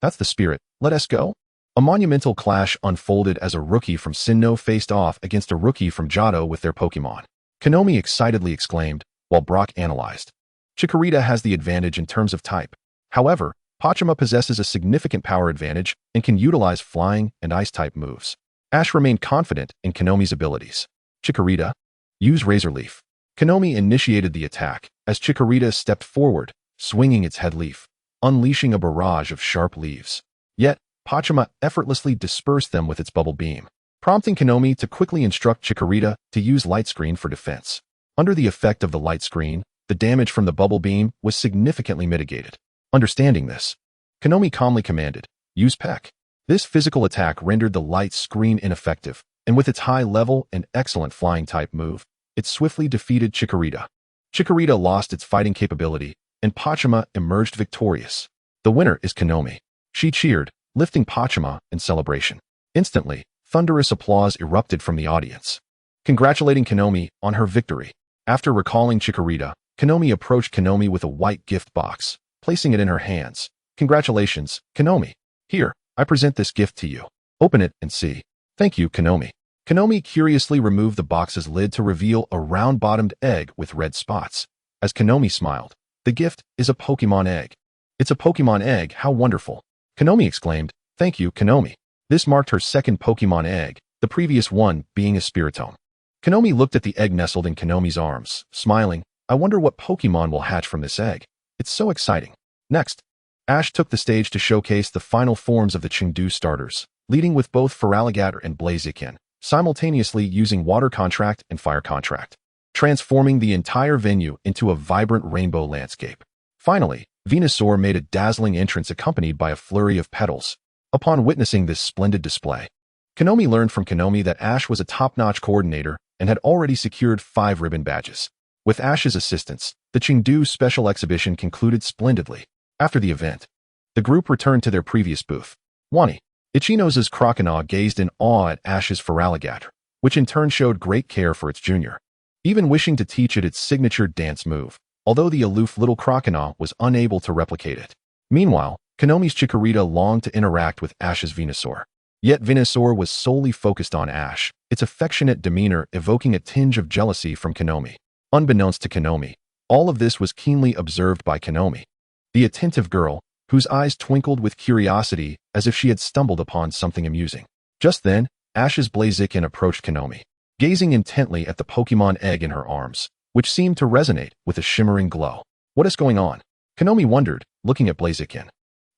that's the spirit. Let us go. A monumental clash unfolded as a rookie from Sinnoh faced off against a rookie from Johto with their Pokemon. Konomi excitedly exclaimed, while Brock analyzed. Chikorita has the advantage in terms of type. However, Pachima possesses a significant power advantage and can utilize flying and ice-type moves. Ash remained confident in Konomi's abilities. Chikorita, use Razor Leaf. Konomi initiated the attack as Chikorita stepped forward, swinging its head leaf, unleashing a barrage of sharp leaves. Yet, Pachima effortlessly dispersed them with its bubble beam, prompting Konomi to quickly instruct Chikorita to use light screen for defense. Under the effect of the light screen, the damage from the bubble beam was significantly mitigated. Understanding this, Konomi calmly commanded, "Use Peck." This physical attack rendered the light screen ineffective, and with its high level and excellent flying type move, it swiftly defeated Chikorita. Chikorita lost its fighting capability, and Pachima emerged victorious. "The winner is Konomi," she cheered, lifting Pachima in celebration. Instantly, thunderous applause erupted from the audience, congratulating Konomi on her victory. After recalling Chikorita, Konomi approached Konomi with a white gift box, placing it in her hands. "Congratulations, Konomi. Here, I present this gift to you. Open it and see." "Thank you, Konomi." Konomi curiously removed the box's lid to reveal a round-bottomed egg with red spots. As Konomi smiled, "The gift is a Pokémon egg." "It's a Pokémon egg, how wonderful." Konomi exclaimed, "Thank you, Konomi." This marked her second Pokémon egg, the previous one being a Spiritomb. Konomi looked at the egg nestled in Konomi's arms, smiling. "I wonder what Pokémon will hatch from this egg. It's so exciting." Next, Ash took the stage to showcase the final forms of the Chengdu starters, leading with both Feraligatr and Blaziken, simultaneously using Water Contract and Fire Contract, transforming the entire venue into a vibrant rainbow landscape. Finally, Venusaur made a dazzling entrance accompanied by a flurry of petals. Upon witnessing this splendid display, Konomi learned from Konomi that Ash was a top-notch coordinator and had already secured 5 ribbon badges. With Ash's assistance, the Chengdu special exhibition concluded splendidly. After the event, the group returned to their previous booth. Wani, Ichino's Croconaw gazed in awe at Ash's Feraligatr, which in turn showed great care for its junior, even wishing to teach it its signature dance move, although the aloof little Croconaw was unable to replicate it. Meanwhile, Konomi's Chikorita longed to interact with Ash's Venusaur. Yet Venusaur was solely focused on Ash, its affectionate demeanor evoking a tinge of jealousy from Konomi. Unbeknownst to Konomi, all of this was keenly observed by Konomi, the attentive girl, whose eyes twinkled with curiosity as if she had stumbled upon something amusing. Just then, Ash's Blaziken approached Konomi, gazing intently at the Pokémon egg in her arms, which seemed to resonate with a shimmering glow. "What is going on?" Konomi wondered, looking at Blaziken,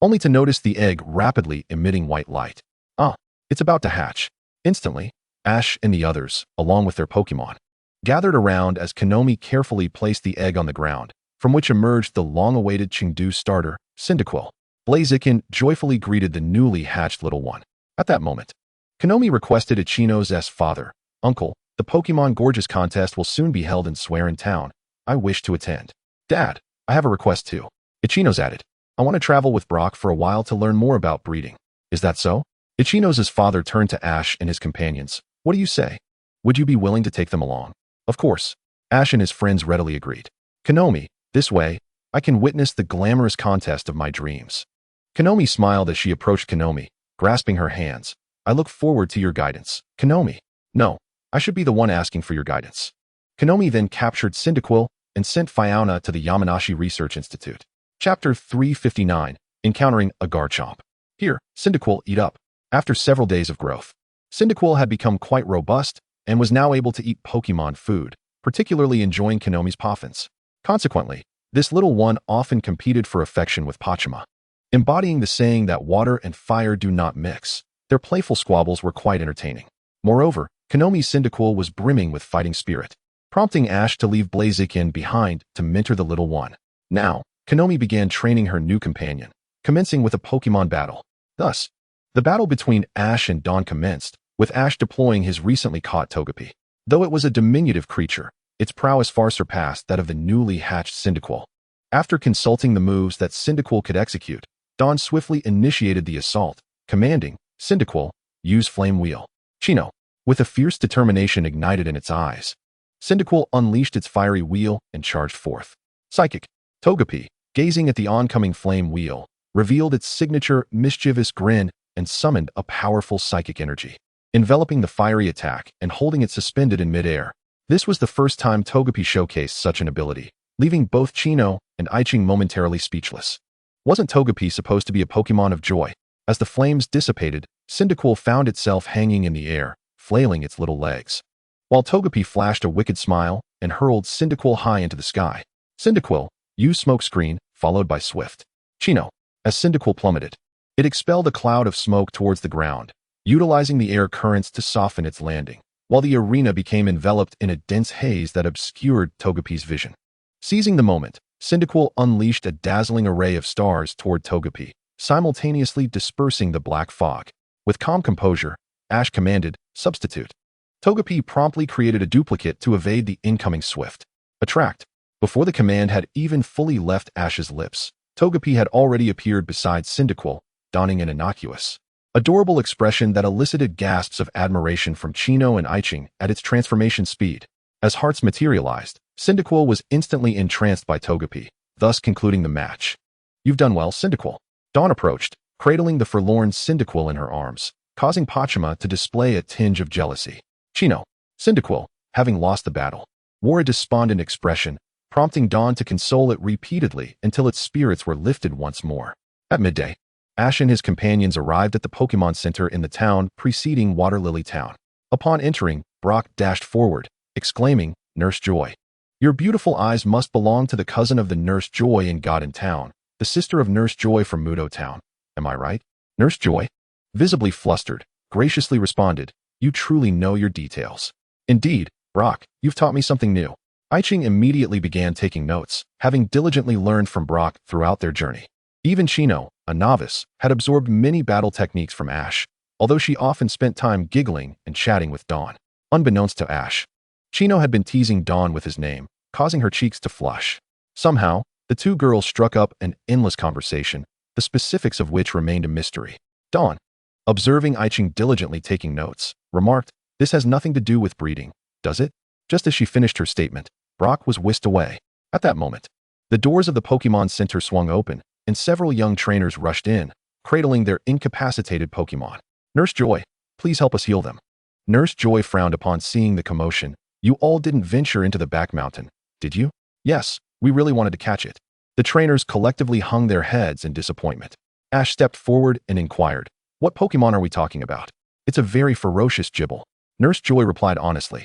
only to notice the egg rapidly emitting white light. "Ah, it's about to hatch." Instantly, Ash and the others, along with their Pokémon, gathered around as Konomi carefully placed the egg on the ground, from which emerged the long-awaited Chengdu starter, Cyndaquil. Blaziken joyfully greeted the newly hatched little one. At that moment, Konomi requested Ichino's father, "Uncle, the Pokémon Gorgeous contest will soon be held in Swearin Town. I wish to attend." "Dad, I have a request too." Ichino's added, "I want to travel with Brock for a while to learn more about breeding." "Is that so?" Ichino's father turned to Ash and his companions. "What do you say? Would you be willing to take them along?" "Of course." Ash and his friends readily agreed. "Konomi, this way, I can witness the glamorous contest of my dreams." Konomi smiled as she approached Konomi, grasping her hands. "I look forward to your guidance, Konomi." "No, I should be the one asking for your guidance." Konomi then captured Cyndaquil and sent Fiona to the Yamanashi Research Institute. Chapter 359, Encountering a Garchomp. Here, Cyndaquil eat up. After several days of growth, Cyndaquil had become quite robust and was now able to eat Pokémon food, particularly enjoying Konomi's Poffins. Consequently, this little one often competed for affection with Pachima. Embodying the saying that water and fire do not mix, their playful squabbles were quite entertaining. Moreover, Konomi's Cyndaquil was brimming with fighting spirit, prompting Ash to leave Blaziken behind to mentor the little one. Now, Konomi began training her new companion, commencing with a Pokémon battle. Thus, the battle between Ash and Dawn commenced, with Ash deploying his recently caught Togepi. Though it was a diminutive creature, its prowess far surpassed that of the newly hatched Cyndaquil. After consulting the moves that Cyndaquil could execute, Dawn swiftly initiated the assault, commanding, "Cyndaquil, use Flame Wheel." Chino, with a fierce determination ignited in its eyes, Cyndaquil unleashed its fiery wheel and charged forth. Psychic, Togepi, gazing at the oncoming flame wheel, revealed its signature mischievous grin and summoned a powerful psychic energy, enveloping the fiery attack and holding it suspended in midair. This was the first time Togepi showcased such an ability, leaving both Chino and Iching momentarily speechless. Wasn't Togepi supposed to be a Pokémon of joy? As the flames dissipated, Cyndaquil found itself hanging in the air, flailing its little legs, while Togepi flashed a wicked smile and hurled Cyndaquil high into the sky. Cyndaquil, use Smoke Screen, followed by Swift. Chino, as Cyndaquil plummeted, It expelled a cloud of smoke towards the ground, utilizing the air currents to soften its landing, while the arena became enveloped in a dense haze that obscured Togepi's vision. Seizing the moment, Cyndaquil unleashed a dazzling array of stars toward Togepi, simultaneously dispersing the black fog. With calm composure, Ash commanded, "Substitute." Togepi promptly created a duplicate to evade the incoming Swift. Attract. Before the command had even fully left Ash's lips, Togepi had already appeared beside Cyndaquil, donning an innocuous, adorable expression that elicited gasps of admiration from Chino and Iching at its transformation speed. As hearts materialized, Cyndaquil was instantly entranced by Togepi, thus concluding the match. "You've done well, Cyndaquil." Dawn approached, cradling the forlorn Cyndaquil in her arms, causing Pachima to display a tinge of jealousy. Chino. Cyndaquil, having lost the battle, wore a despondent expression, prompting Dawn to console it repeatedly until its spirits were lifted once more. At midday, Ash and his companions arrived at the Pokémon Center in the town preceding Water Lily Town. Upon entering, Brock dashed forward, exclaiming, "Nurse Joy. Your beautiful eyes must belong to the cousin of the Nurse Joy in Godin Town, the sister of Nurse Joy from Mudo Town. Am I right?" Nurse Joy, visibly flustered, graciously responded, "You truly know your details." "Indeed, Brock, you've taught me something new." Iching immediately began taking notes, having diligently learned from Brock throughout their journey. Even Chino, a novice, had absorbed many battle techniques from Ash, although she often spent time giggling and chatting with Dawn. Unbeknownst to Ash, Chino had been teasing Dawn with his name, causing her cheeks to flush. Somehow, the two girls struck up an endless conversation, the specifics of which remained a mystery. Dawn, observing Iching diligently taking notes, remarked, "This has nothing to do with breeding, does it?" Just as she finished her statement, Brock was whisked away. At that moment, the doors of the Pokémon Center swung open, and several young trainers rushed in, cradling their incapacitated Pokémon. "Nurse Joy, please help us heal them." Nurse Joy frowned upon seeing the commotion. "You all didn't venture into the back mountain, did you?" "Yes, we really wanted to catch it." The trainers collectively hung their heads in disappointment. Ash stepped forward and inquired, "What Pokémon are we talking about?" "It's a very ferocious Gibble," Nurse Joy replied honestly.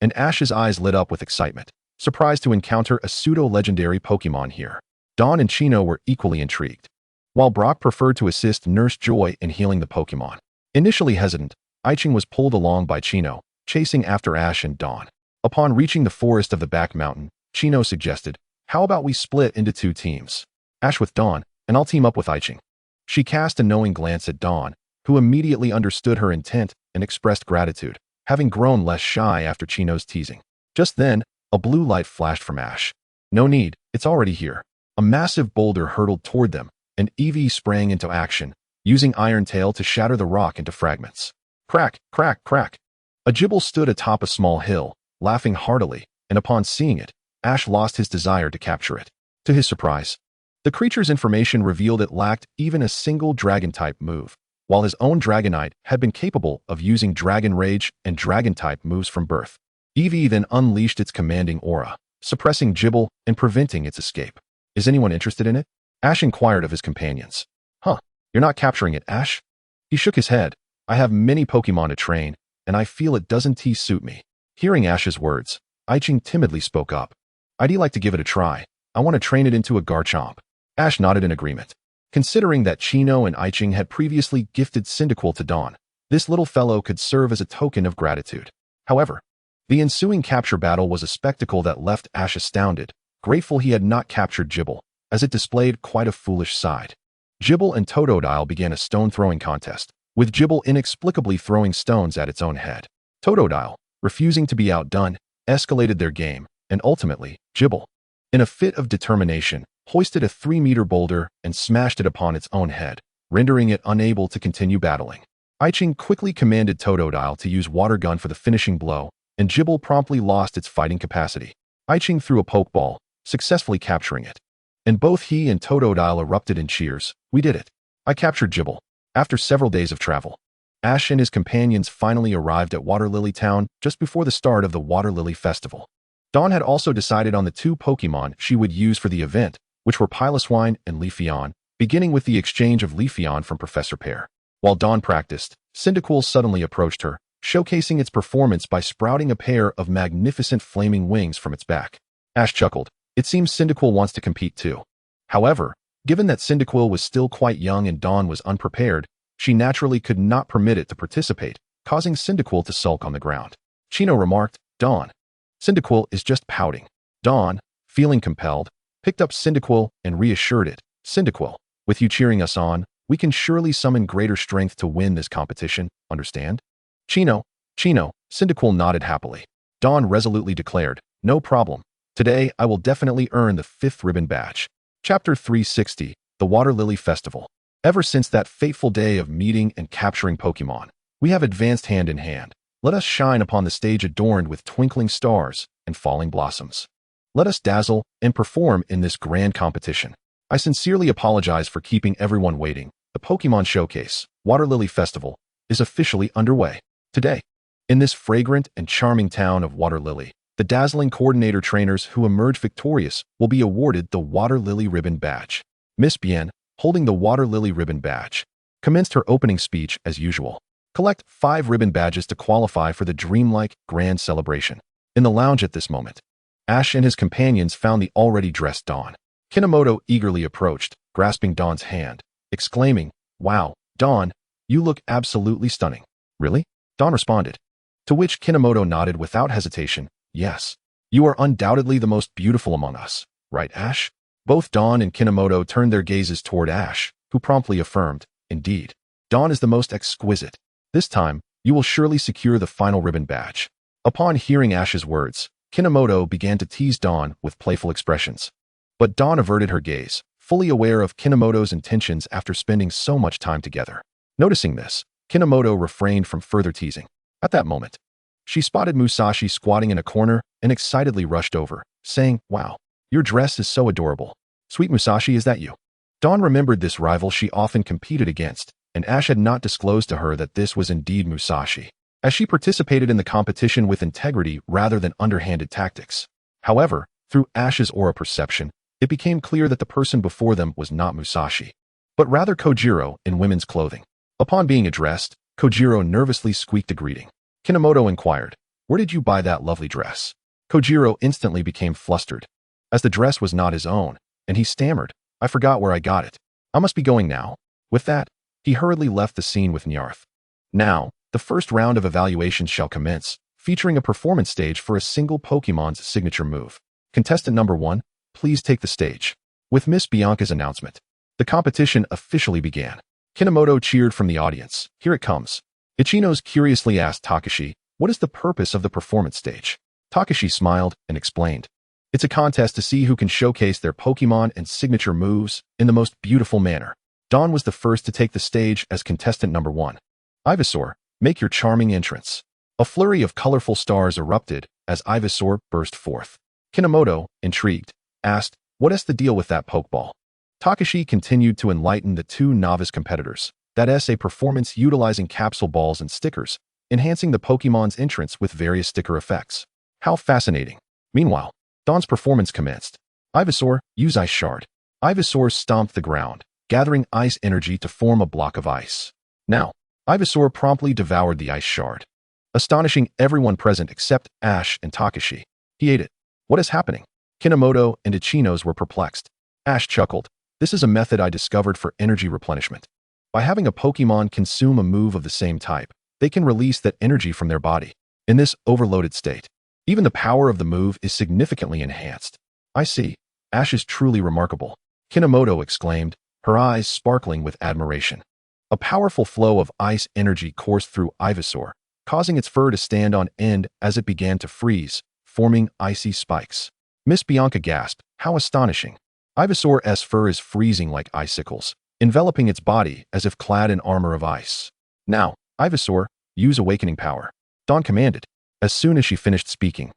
And Ash's eyes lit up with excitement, surprised to encounter a pseudo-legendary Pokémon here. Dawn and Chino were equally intrigued, while Brock preferred to assist Nurse Joy in healing the Pokémon. Initially hesitant, Iching was pulled along by Chino, chasing after Ash and Dawn. Upon reaching the forest of the back mountain, Chino suggested, "How about we split into two teams? Ash with Dawn, and I'll team up with Iching." She cast a knowing glance at Dawn, who immediately understood her intent and expressed gratitude, having grown less shy after Chino's teasing. Just then, a blue light flashed from Ash. "No need, it's already here." A massive boulder hurtled toward them, and Eevee sprang into action, using Iron Tail to shatter the rock into fragments. Crack, crack, crack. A Gibble stood atop a small hill, laughing heartily, and upon seeing it, Ash lost his desire to capture it. To his surprise, the creature's information revealed it lacked even a single Dragon-type move, while his own Dragonite had been capable of using Dragon Rage and Dragon-type moves from birth. Eevee then unleashed its commanding aura, suppressing Gibble and preventing its escape. "Is anyone interested in it?" Ash inquired of his companions. "Huh, you're not capturing it, Ash?" He shook his head. "I have many Pokémon to train, and I feel it doesn't suit me." Hearing Ash's words, Iching timidly spoke up. "I'd like to give it a try. I want to train it into a Garchomp." Ash nodded in agreement. Considering that Chino and Iching had previously gifted Cyndaquil to Dawn, this little fellow could serve as a token of gratitude. However, the ensuing capture battle was a spectacle that left Ash astounded, grateful he had not captured Gibble, as it displayed quite a foolish side. Gibble and Totodile began a stone-throwing contest, with Gibble inexplicably throwing stones at its own head. Totodile, refusing to be outdone, escalated their game, and ultimately, Gibble, in a fit of determination, hoisted a 3-meter boulder and smashed it upon its own head, rendering it unable to continue battling. Iching quickly commanded Totodile to use Water Gun for the finishing blow, and Gibble promptly lost its fighting capacity. Iching threw a Pokeball, successfully capturing it. And both he and Totodile erupted in cheers. "We did it. I captured Gibble." After several days of travel, Ash and his companions finally arrived at Water Lily Town just before the start of the Water Lily Festival. Dawn had also decided on the two Pokemon she would use for the event, which were Piloswine and Leafeon, beginning with the exchange of Leafeon from Professor Pear. While Dawn practiced, Cyndaquil suddenly approached her, showcasing its performance by sprouting a pair of magnificent flaming wings from its back. Ash chuckled. It seems Cyndaquil wants to compete too. However, Given that Cyndaquil was still quite young and Dawn was unprepared, she naturally could not permit it to participate, causing Cyndaquil to sulk on the ground. Chino remarked, "Dawn. Cyndaquil is just pouting." Dawn, feeling compelled, picked up Cyndaquil and reassured it, "Cyndaquil, with you cheering us on, we can surely summon greater strength to win this competition, understand?" Chino, Cyndaquil nodded happily. Dawn resolutely declared, "No problem. Today I will definitely earn the 5th ribbon badge." Chapter 360, The Water Lily Festival. Ever since that fateful day of meeting and capturing Pokémon, we have advanced hand in hand. Let us shine upon the stage adorned with twinkling stars and falling blossoms. Let us dazzle and perform in this grand competition. I sincerely apologize for keeping everyone waiting. The Pokémon Showcase, Water Lily Festival, is officially underway. Today, in this fragrant and charming town of Water Lily, the dazzling coordinator trainers who emerge victorious will be awarded the Water Lily Ribbon Badge. Miss Bien, holding the Water Lily Ribbon Badge, commenced her opening speech as usual. Collect 5 ribbon badges to qualify for the dreamlike grand celebration. In the lounge at this moment, Ash and his companions found the already dressed Dawn. Kinomoto eagerly approached, grasping Dawn's hand, exclaiming, "Wow, Dawn, you look absolutely stunning." "Really?" Dawn responded. To which Kinomoto nodded without hesitation, "Yes. You are undoubtedly the most beautiful among us, right, Ash?" Both Dawn and Kinomoto turned their gazes toward Ash, who promptly affirmed, "Indeed. Dawn is the most exquisite. This time, you will surely secure the final ribbon badge." Upon hearing Ash's words, Kinomoto began to tease Dawn with playful expressions. But Dawn averted her gaze, fully aware of Kinomoto's intentions after spending so much time together. Noticing this, Kinomoto refrained from further teasing. At that moment, she spotted Musashi squatting in a corner and excitedly rushed over, saying, "Wow, your dress is so adorable. Sweet Musashi, is that you?" Dawn remembered this rival she often competed against, and Ash had not disclosed to her that this was indeed Musashi, as she participated in the competition with integrity rather than underhanded tactics. However, through Ash's aura perception, it became clear that the person before them was not Musashi, but rather Kojiro in women's clothing. Upon being addressed, Kojiro nervously squeaked a greeting. Kinomoto inquired, "Where did you buy that lovely dress?" Kojiro instantly became flustered, as the dress was not his own, and he stammered, "I forgot where I got it. I must be going now." With that, he hurriedly left the scene with Nyarth. Now, the first round of evaluations shall commence, featuring a performance stage for a single Pokémon's signature move. Contestant number 1, please take the stage. With Miss Bianca's announcement, the competition officially began. Kinomoto cheered from the audience. "Here it comes." Ichinos curiously asked Takashi, "What is the purpose of the performance stage?" Takashi smiled and explained, "It's a contest to see who can showcase their Pokémon and signature moves in the most beautiful manner." Dawn was the first to take the stage as contestant number 1. "Ivysaur, make your charming entrance." A flurry of colorful stars erupted as Ivysaur burst forth. Kinomoto, intrigued, asked, "What is the deal with that Pokeball?" Takashi continued to enlighten the 2 novice competitors. That is a performance utilizing capsule balls and stickers, enhancing the Pokémon's entrance with various sticker effects. How fascinating. Meanwhile, Dawn's performance commenced. "Ivysaur, use Ice Shard." Ivysaur stomped the ground, gathering ice energy to form a block of ice. Now, Ivysaur promptly devoured the Ice Shard, astonishing everyone present except Ash and Takashi. He ate it. What is happening? Kinomoto and Ichinos were perplexed. Ash chuckled. "This is a method I discovered for energy replenishment. By having a Pokémon consume a move of the same type, they can release that energy from their body. In this overloaded state, even the power of the move is significantly enhanced." "I see. Ash is truly remarkable," Kinomoto exclaimed, her eyes sparkling with admiration. A powerful flow of ice energy coursed through Ivysaur, causing its fur to stand on end as it began to freeze, forming icy spikes. Miss Bianca gasped, "How astonishing. Ivysaur's fur is freezing like icicles, enveloping its body as if clad in armor of ice." "Now, Ivysaur, use awakening power," Dawn commanded. As soon as she finished speaking,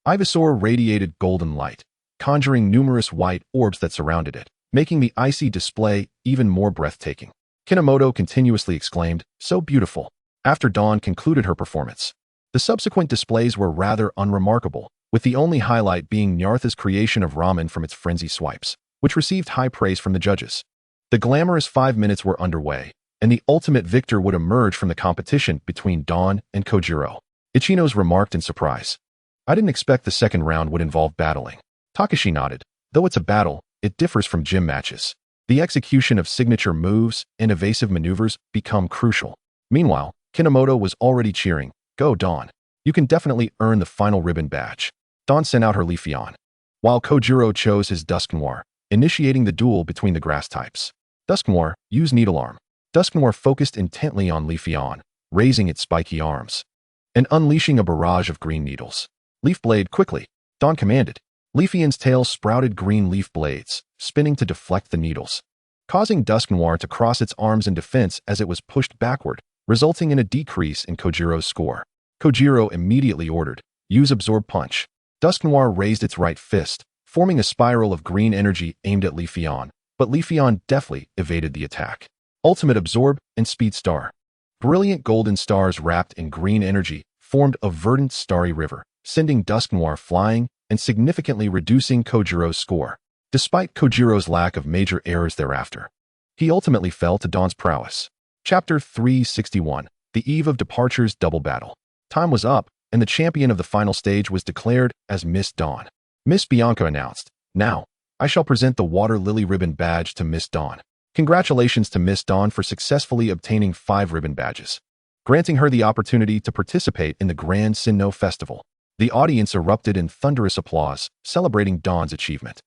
Ivysaur radiated golden light, conjuring numerous white orbs that surrounded it, making the icy display even more breathtaking. Kinomoto continuously exclaimed, "So beautiful." After Dawn concluded her performance, the subsequent displays were rather unremarkable, with the only highlight being Nyarth's creation of ramen from its frenzy swipes, which received high praise from the judges. The glamorous 5 minutes were underway, and the ultimate victor would emerge from the competition between Dawn and Kojiro. Ichinos remarked in surprise, "I didn't expect the second round would involve battling." Takashi nodded. "Though it's a battle, it differs from gym matches. The execution of signature moves and evasive maneuvers become crucial. Meanwhile, Kinomoto was already cheering, "Go, Dawn. You can definitely earn the final ribbon badge." Dawn sent out her Leafeon, while Kojiro chose his Dusknoir, initiating the duel between the grass types. Dusknoir used Needle Arm. Dusknoir focused intently on Leafeon, raising its spiky arms and unleashing a barrage of green needles. "Leaf Blade, quickly," Dawn commanded. Leafeon's tail sprouted green leaf blades, spinning to deflect the needles, causing Dusknoir to cross its arms in defense as it was pushed backward, resulting in a decrease in Kojiro's score. Kojiro immediately ordered, "Use Absorb Punch." Dusknoir raised its right fist, forming a spiral of green energy aimed at Leafeon, but Leafeon deftly evaded the attack. Ultimate Absorb and Speed Star. Brilliant golden stars wrapped in green energy formed a verdant starry river, sending Dusknoir flying and significantly reducing Kojiro's score. Despite Kojiro's lack of major errors thereafter, he ultimately fell to Dawn's prowess. Chapter 361, The Eve of Departure's Double Battle. Time was up, and the champion of the final stage was declared as Miss Dawn. Miss Bianca announced, "Now, I shall present the Water Lily Ribbon Badge to Miss Dawn. Congratulations to Miss Dawn for successfully obtaining 5 ribbon badges, granting her the opportunity to participate in the Grand Sinnoh Festival." The audience erupted in thunderous applause, celebrating Dawn's achievement.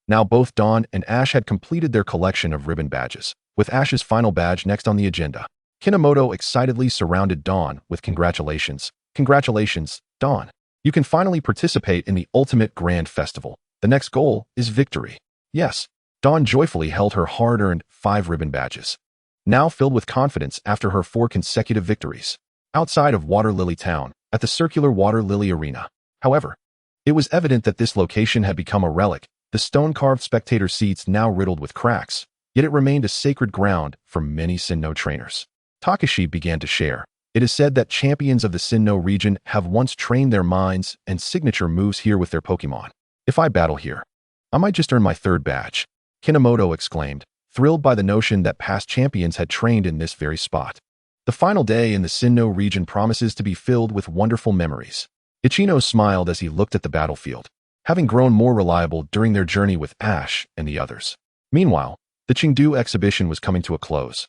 Now both Dawn and Ash had completed their collection of ribbon badges, with Ash's final badge next on the agenda. Kinomoto excitedly surrounded Dawn with "Congratulations. Congratulations, Dawn. You can finally participate in the ultimate grand festival. The next goal is victory." "Yes." Dawn joyfully held her hard-earned 5 ribbon badges, now filled with confidence after her 4 consecutive victories. Outside of Water Lily Town, at the circular Water Lily Arena, however, it was evident that this location had become a relic, the stone-carved spectator seats now riddled with cracks, yet it remained a sacred ground for many Sinnoh trainers. Takashi began to share. "It is said that champions of the Sinnoh region have once trained their minds and signature moves here with their Pokémon. If I battle here, I might just earn my 3rd badge." Kinomoto exclaimed, thrilled by the notion that past champions had trained in this very spot. The final day in the Sinnoh region promises to be filled with wonderful memories. Ichino smiled as he looked at the battlefield, having grown more reliable during their journey with Ash and the others. Meanwhile, the Chengdu exhibition was coming to a close,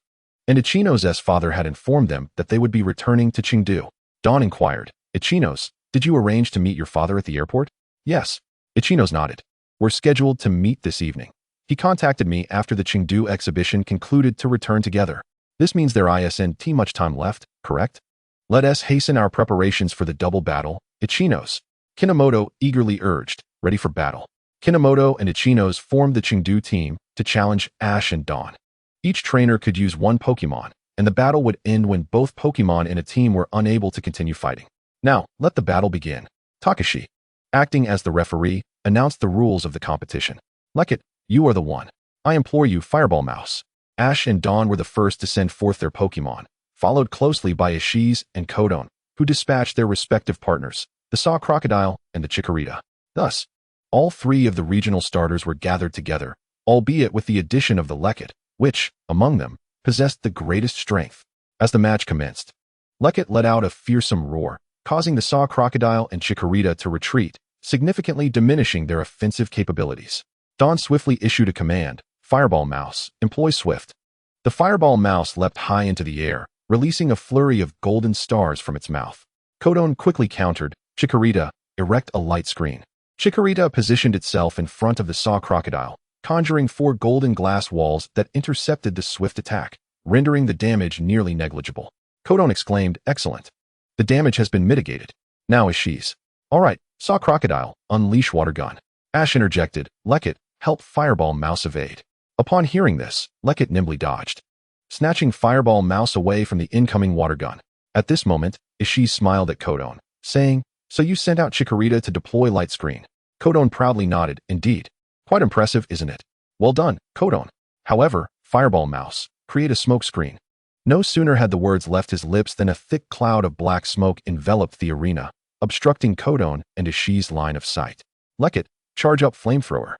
and Ichino's father had informed them that they would be returning to Chengdu. Dawn inquired, "Ichinos, did you arrange to meet your father at the airport?" "Yes." Ichinos nodded. "We're scheduled to meet this evening. He contacted me after the Chengdu exhibition concluded to return together. This means there isn't much time left, correct? Let us hasten our preparations for the double battle, Ichinos." Kinomoto eagerly urged, ready for battle. Kinomoto and Ichinos formed the Chengdu team to challenge Ash and Dawn. Each trainer could use 1 Pokemon, and the battle would end when both Pokemon in a team were unable to continue fighting. "Now, let the battle begin." Takashi, acting as the referee, announced the rules of the competition. "Lekit, you are the one. I implore you, Fireball Mouse." Ash and Dawn were the first to send forth their Pokemon, followed closely by Ashiz and Kodon, who dispatched their respective partners, the Saw Crocodile and the Chikorita. Thus, all 3 of the regional starters were gathered together, albeit with the addition of the Lekit, which, among them, possessed the greatest strength. As the match commenced, Lekit let out a fearsome roar, causing the Saw Crocodile and Chikorita to retreat, significantly diminishing their offensive capabilities. Dawn swiftly issued a command, "Fireball Mouse, employ Swift." The Fireball Mouse leapt high into the air, releasing a flurry of golden stars from its mouth. Kodon quickly countered, "Chikorita, erect a light screen." Chikorita positioned itself in front of the Saw Crocodile, conjuring 4 golden glass walls that intercepted the swift attack, rendering the damage nearly negligible. Kodon exclaimed, "Excellent. The damage has been mitigated. Now Ashiz." "All right, Saw Crocodile, unleash Water Gun." Ash interjected, "Lekit, help Fireball Mouse evade." Upon hearing this, Lekit nimbly dodged, snatching Fireball Mouse away from the incoming water gun. At this moment, Ashiz smiled at Kodon, saying, "So you sent out Chikorita to deploy Light Screen." Kodon proudly nodded, "Indeed. Quite impressive, isn't it?" "Well done, Kodon. However, Fireball Mouse, create a smoke screen." No sooner had the words left his lips than a thick cloud of black smoke enveloped the arena, obstructing Kodon and Ashiz's line of sight. "Lekit, charge up Flamethrower."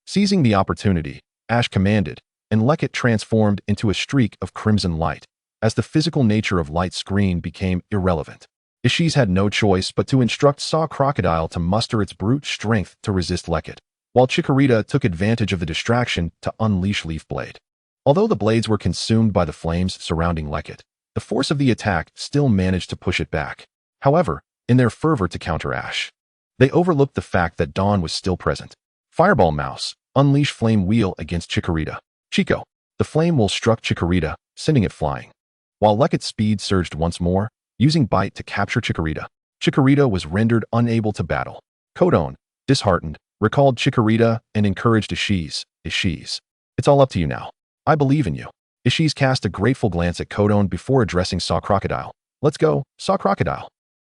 Seizing the opportunity, Ash commanded, and Lekit transformed into a streak of crimson light, as the physical nature of Light Screen became irrelevant. Ashiz had no choice but to instruct Saw Crocodile to muster its brute strength to resist Lekit, while Chikorita took advantage of the distraction to unleash Leaf Blade. Although the blades were consumed by the flames surrounding Lekket, the force of the attack still managed to push it back. However, in their fervor to counter Ash, they overlooked the fact that Dawn was still present. Fireball Mouse, unleash Flame Wheel against Chikorita. Chico. The Flame Wheel struck Chikorita, sending it flying. While Lekket's speed surged once more, using Bite to capture Chikorita. Chikorita was rendered unable to battle. Codone, disheartened, recalled Chikorita and encouraged Ishiz. It's all up to you now. I believe in you. Ishiz cast a grateful glance at Codone before addressing Saw Crocodile. Let's go, Saw Crocodile.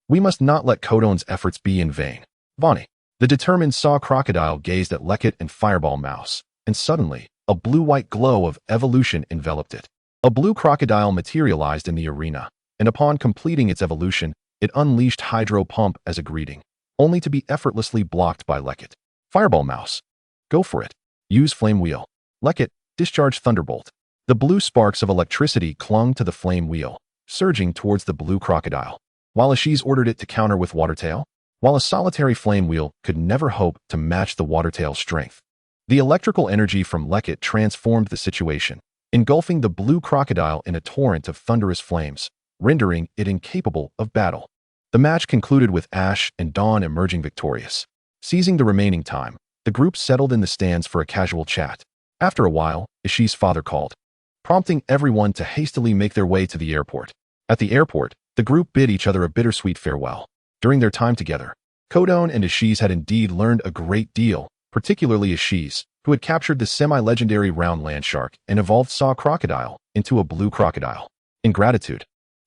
We must not let Codone's efforts be in vain. Vani. The determined Saw Crocodile gazed at Lekket and Fireball Mouse, and suddenly, a blue-white glow of evolution enveloped it. A blue crocodile materialized in the arena, and upon completing its evolution, it unleashed Hydro Pump as a greeting, only to be effortlessly blocked by Lekket. Fireball Mouse. Go for it. Use Flame Wheel. Lekket, discharge Thunderbolt. The blue sparks of electricity clung to the Flame Wheel, surging towards the blue crocodile, while Ishiz ordered it to counter with Water Tail. While a solitary Flame Wheel could never hope to match the Water Tail's strength, the electrical energy from Lekket transformed the situation, engulfing the blue crocodile in a torrent of thunderous flames, rendering it incapable of battle. The match concluded with Ash and Dawn emerging victorious. Seizing the remaining time, the group settled in the stands for a casual chat. After a while, Ishiz's father called, prompting everyone to hastily make their way to the airport. At the airport, the group bid each other a bittersweet farewell. During their time together, Codone and Ishiz had indeed learned a great deal, particularly Ishiz, who had captured the semi-legendary round land shark and evolved Saw Crocodile into a blue crocodile. In gratitude,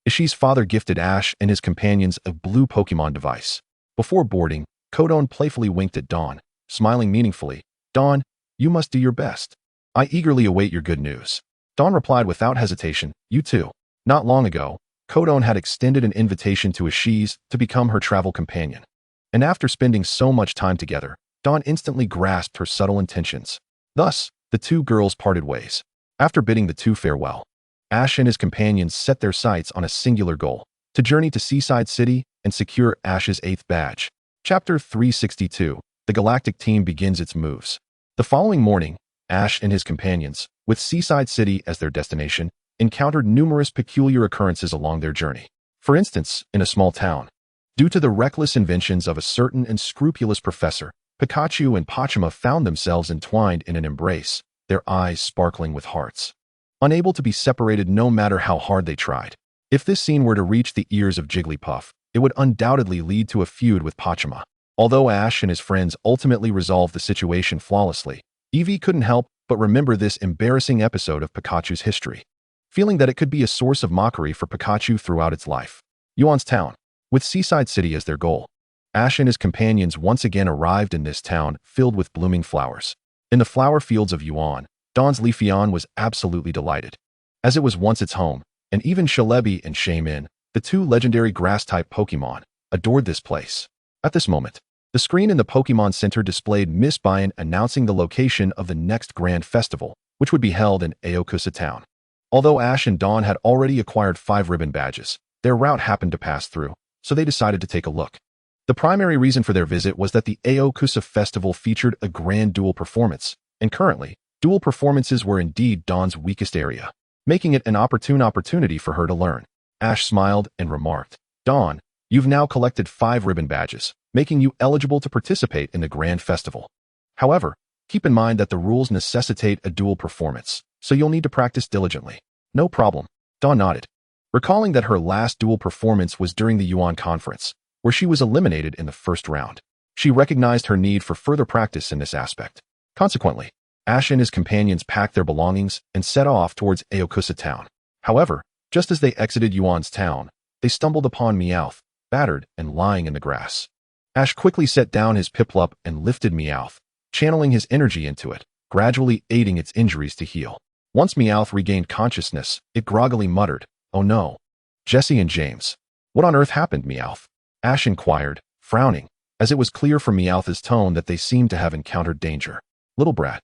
Ishiz's father gifted Ash and his companions a blue Pokémon device. Before boarding, Codone playfully winked at Dawn, smiling meaningfully. Dawn, you must do your best. I eagerly await your good news. Dawn replied without hesitation, you too. Not long ago, Codone had extended an invitation to Ishiz to become her travel companion. And after spending so much time together, Dawn instantly grasped her subtle intentions. Thus, the two girls parted ways. After bidding the two farewell, Ash and his companions set their sights on a singular goal, to journey to Seaside City and secure Ash's 8th badge. Chapter 362. The Galactic team begins its moves. The following morning, Ash and his companions, with Seaside City as their destination, encountered numerous peculiar occurrences along their journey. For instance, in a small town, due to the reckless inventions of a certain unscrupulous professor, Pikachu and Pachima found themselves entwined in an embrace, their eyes sparkling with hearts, unable to be separated no matter how hard they tried. If this scene were to reach the ears of Jigglypuff, it would undoubtedly lead to a feud with Pachima. Although Ash and his friends ultimately resolved the situation flawlessly, Eevee couldn't help but remember this embarrassing episode of Pikachu's history, feeling that it could be a source of mockery for Pikachu throughout its life. Yuan's town. With Seaside City as their goal, Ash and his companions once again arrived in this town filled with blooming flowers. In the flower fields of Yuan, Dawn's Leafeon was absolutely delighted, as it was once its home, and even Shalebi and Shaymin, the two legendary grass-type Pokémon, adored this place. At this moment, the screen in the Pokémon Center displayed Miss Bayan announcing the location of the next grand festival, which would be held in Aokusa Town. Although Ash and Dawn had already acquired 5 ribbon badges, their route happened to pass through, so they decided to take a look. The primary reason for their visit was that the Aokusa Festival featured a grand duel performance, and currently, duel performances were indeed Dawn's weakest area, making it an opportune opportunity for her to learn. Ash smiled and remarked, Dawn, you've now collected 5 ribbon badges, making you eligible to participate in the grand festival. However, keep in mind that the rules necessitate a duel performance, so you'll need to practice diligently. No problem. Dawn nodded, recalling that her last duel performance was during the Yuan conference, where she was eliminated in the first round. She recognized her need for further practice in this aspect. Consequently, Ash and his companions packed their belongings and set off towards Aokusa Town. However, just as they exited Yuan's town, they stumbled upon Meowth, battered and lying in the grass. Ash quickly set down his Piplup and lifted Meowth, channeling his energy into it, gradually aiding its injuries to heal. Once Meowth regained consciousness, it groggily muttered, oh no. Jessie and James. What on earth happened, Meowth? Ash inquired, frowning, as it was clear from Meowth's tone that they seemed to have encountered danger. Little brat.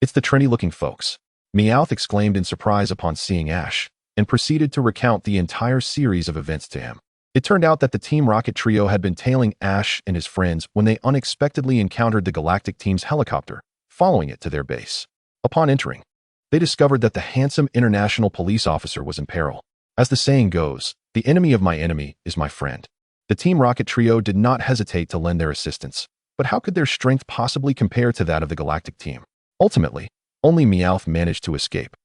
It's the trendy-looking folks. Meowth exclaimed in surprise upon seeing Ash, and proceeded to recount the entire series of events to him. It turned out that the Team Rocket trio had been tailing Ash and his friends when they unexpectedly encountered the Galactic team's helicopter, following it to their base. Upon entering, they discovered that the handsome international police officer was in peril. As the saying goes, the enemy of my enemy is my friend. The Team Rocket trio did not hesitate to lend their assistance, but how could their strength possibly compare to that of the Galactic team? Ultimately, only Meowth managed to escape,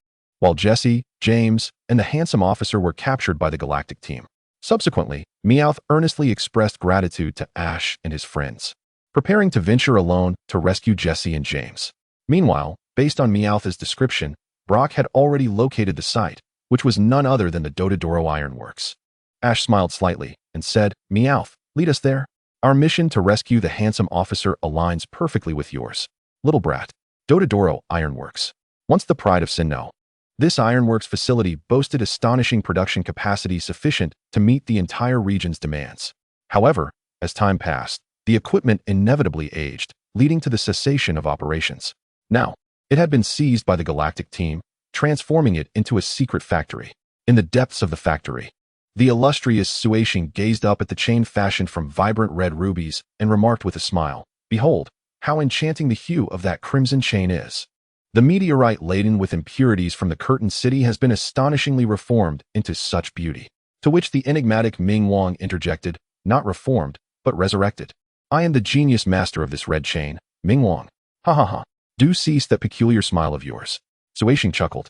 while Jesse, James, and the handsome officer were captured by the Galactic team. Subsequently, Meowth earnestly expressed gratitude to Ash and his friends, preparing to venture alone to rescue Jesse and James. Meanwhile, based on Meowth's description, Brock had already located the site, which was none other than the Dododoro Ironworks. Ash smiled slightly and said, "Meowth, lead us there. Our mission to rescue the handsome officer aligns perfectly with yours, little brat." Dododoro Ironworks. Once the pride of Sinnoh, this ironworks facility boasted astonishing production capacity sufficient to meet the entire region's demands. However, as time passed, the equipment inevitably aged, leading to the cessation of operations. Now, it had been seized by the Galactic team, transforming it into a secret factory. In the depths of the factory, the illustrious Suashing gazed up at the chain fashioned from vibrant red rubies and remarked with a smile, "Behold, how enchanting the hue of that crimson chain is. The meteorite laden with impurities from the Curtain City has been astonishingly reformed into such beauty." To which the enigmatic Ming Wang interjected, "Not reformed, but resurrected. I am the genius master of this red chain, Ming Wang. Ha ha ha. Do cease that peculiar smile of yours." Suashing chuckled.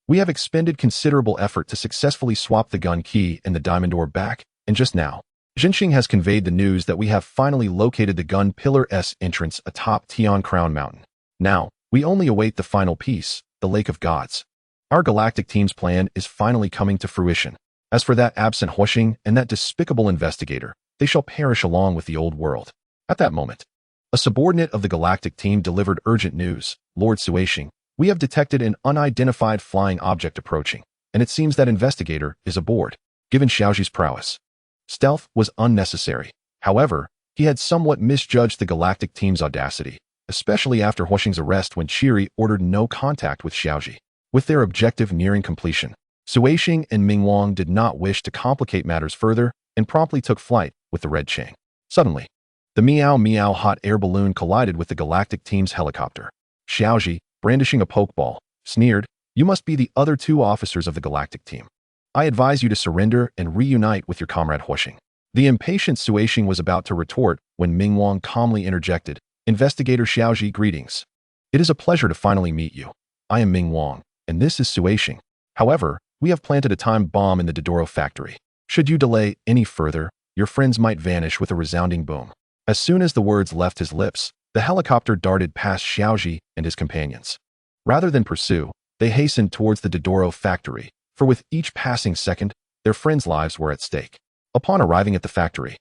"We have expended considerable effort to successfully swap the gun key and the diamond ore back, and just now, Jinxing has conveyed the news that we have finally located the gun pillar S entrance atop Tian Crown Mountain. Now, we only await the final piece, the Lake of Gods. Our Galactic team's plan is finally coming to fruition. As for that absent Huashing and that despicable investigator, they shall perish along with the old world." At that moment, a subordinate of the Galactic team delivered urgent news. "Lord Suashing, we have detected an unidentified flying object approaching, and it seems that investigator is aboard." Given Xiaoji's prowess, stealth was unnecessary. However, he had somewhat misjudged the Galactic team's audacity, especially after Huashing's arrest when Chiri ordered no contact with Xiaoji. With their objective nearing completion, Suashing and Ming Wang did not wish to complicate matters further and promptly took flight with the red chain. Suddenly, the Meow Meow hot air balloon collided with the Galactic team's helicopter. Xiaoji, brandishing a pokeball, sneered, "You must be the other two officers of the Galactic team. I advise you to surrender and reunite with your comrade Huashing." The impatient Suashing was about to retort when Ming Wang calmly interjected, "Investigator Xiaoji, greetings. It is a pleasure to finally meet you. I am Ming Wang, and this is Suashing. However, we have planted a time bomb in the Dodoro factory. Should you delay any further, your friends might vanish with a resounding boom." As soon as the words left his lips, the helicopter darted past Xiaoji and his companions. Rather than pursue, they hastened towards the Dodoro factory, for with each passing second, their friends' lives were at stake. Upon arriving at the factory,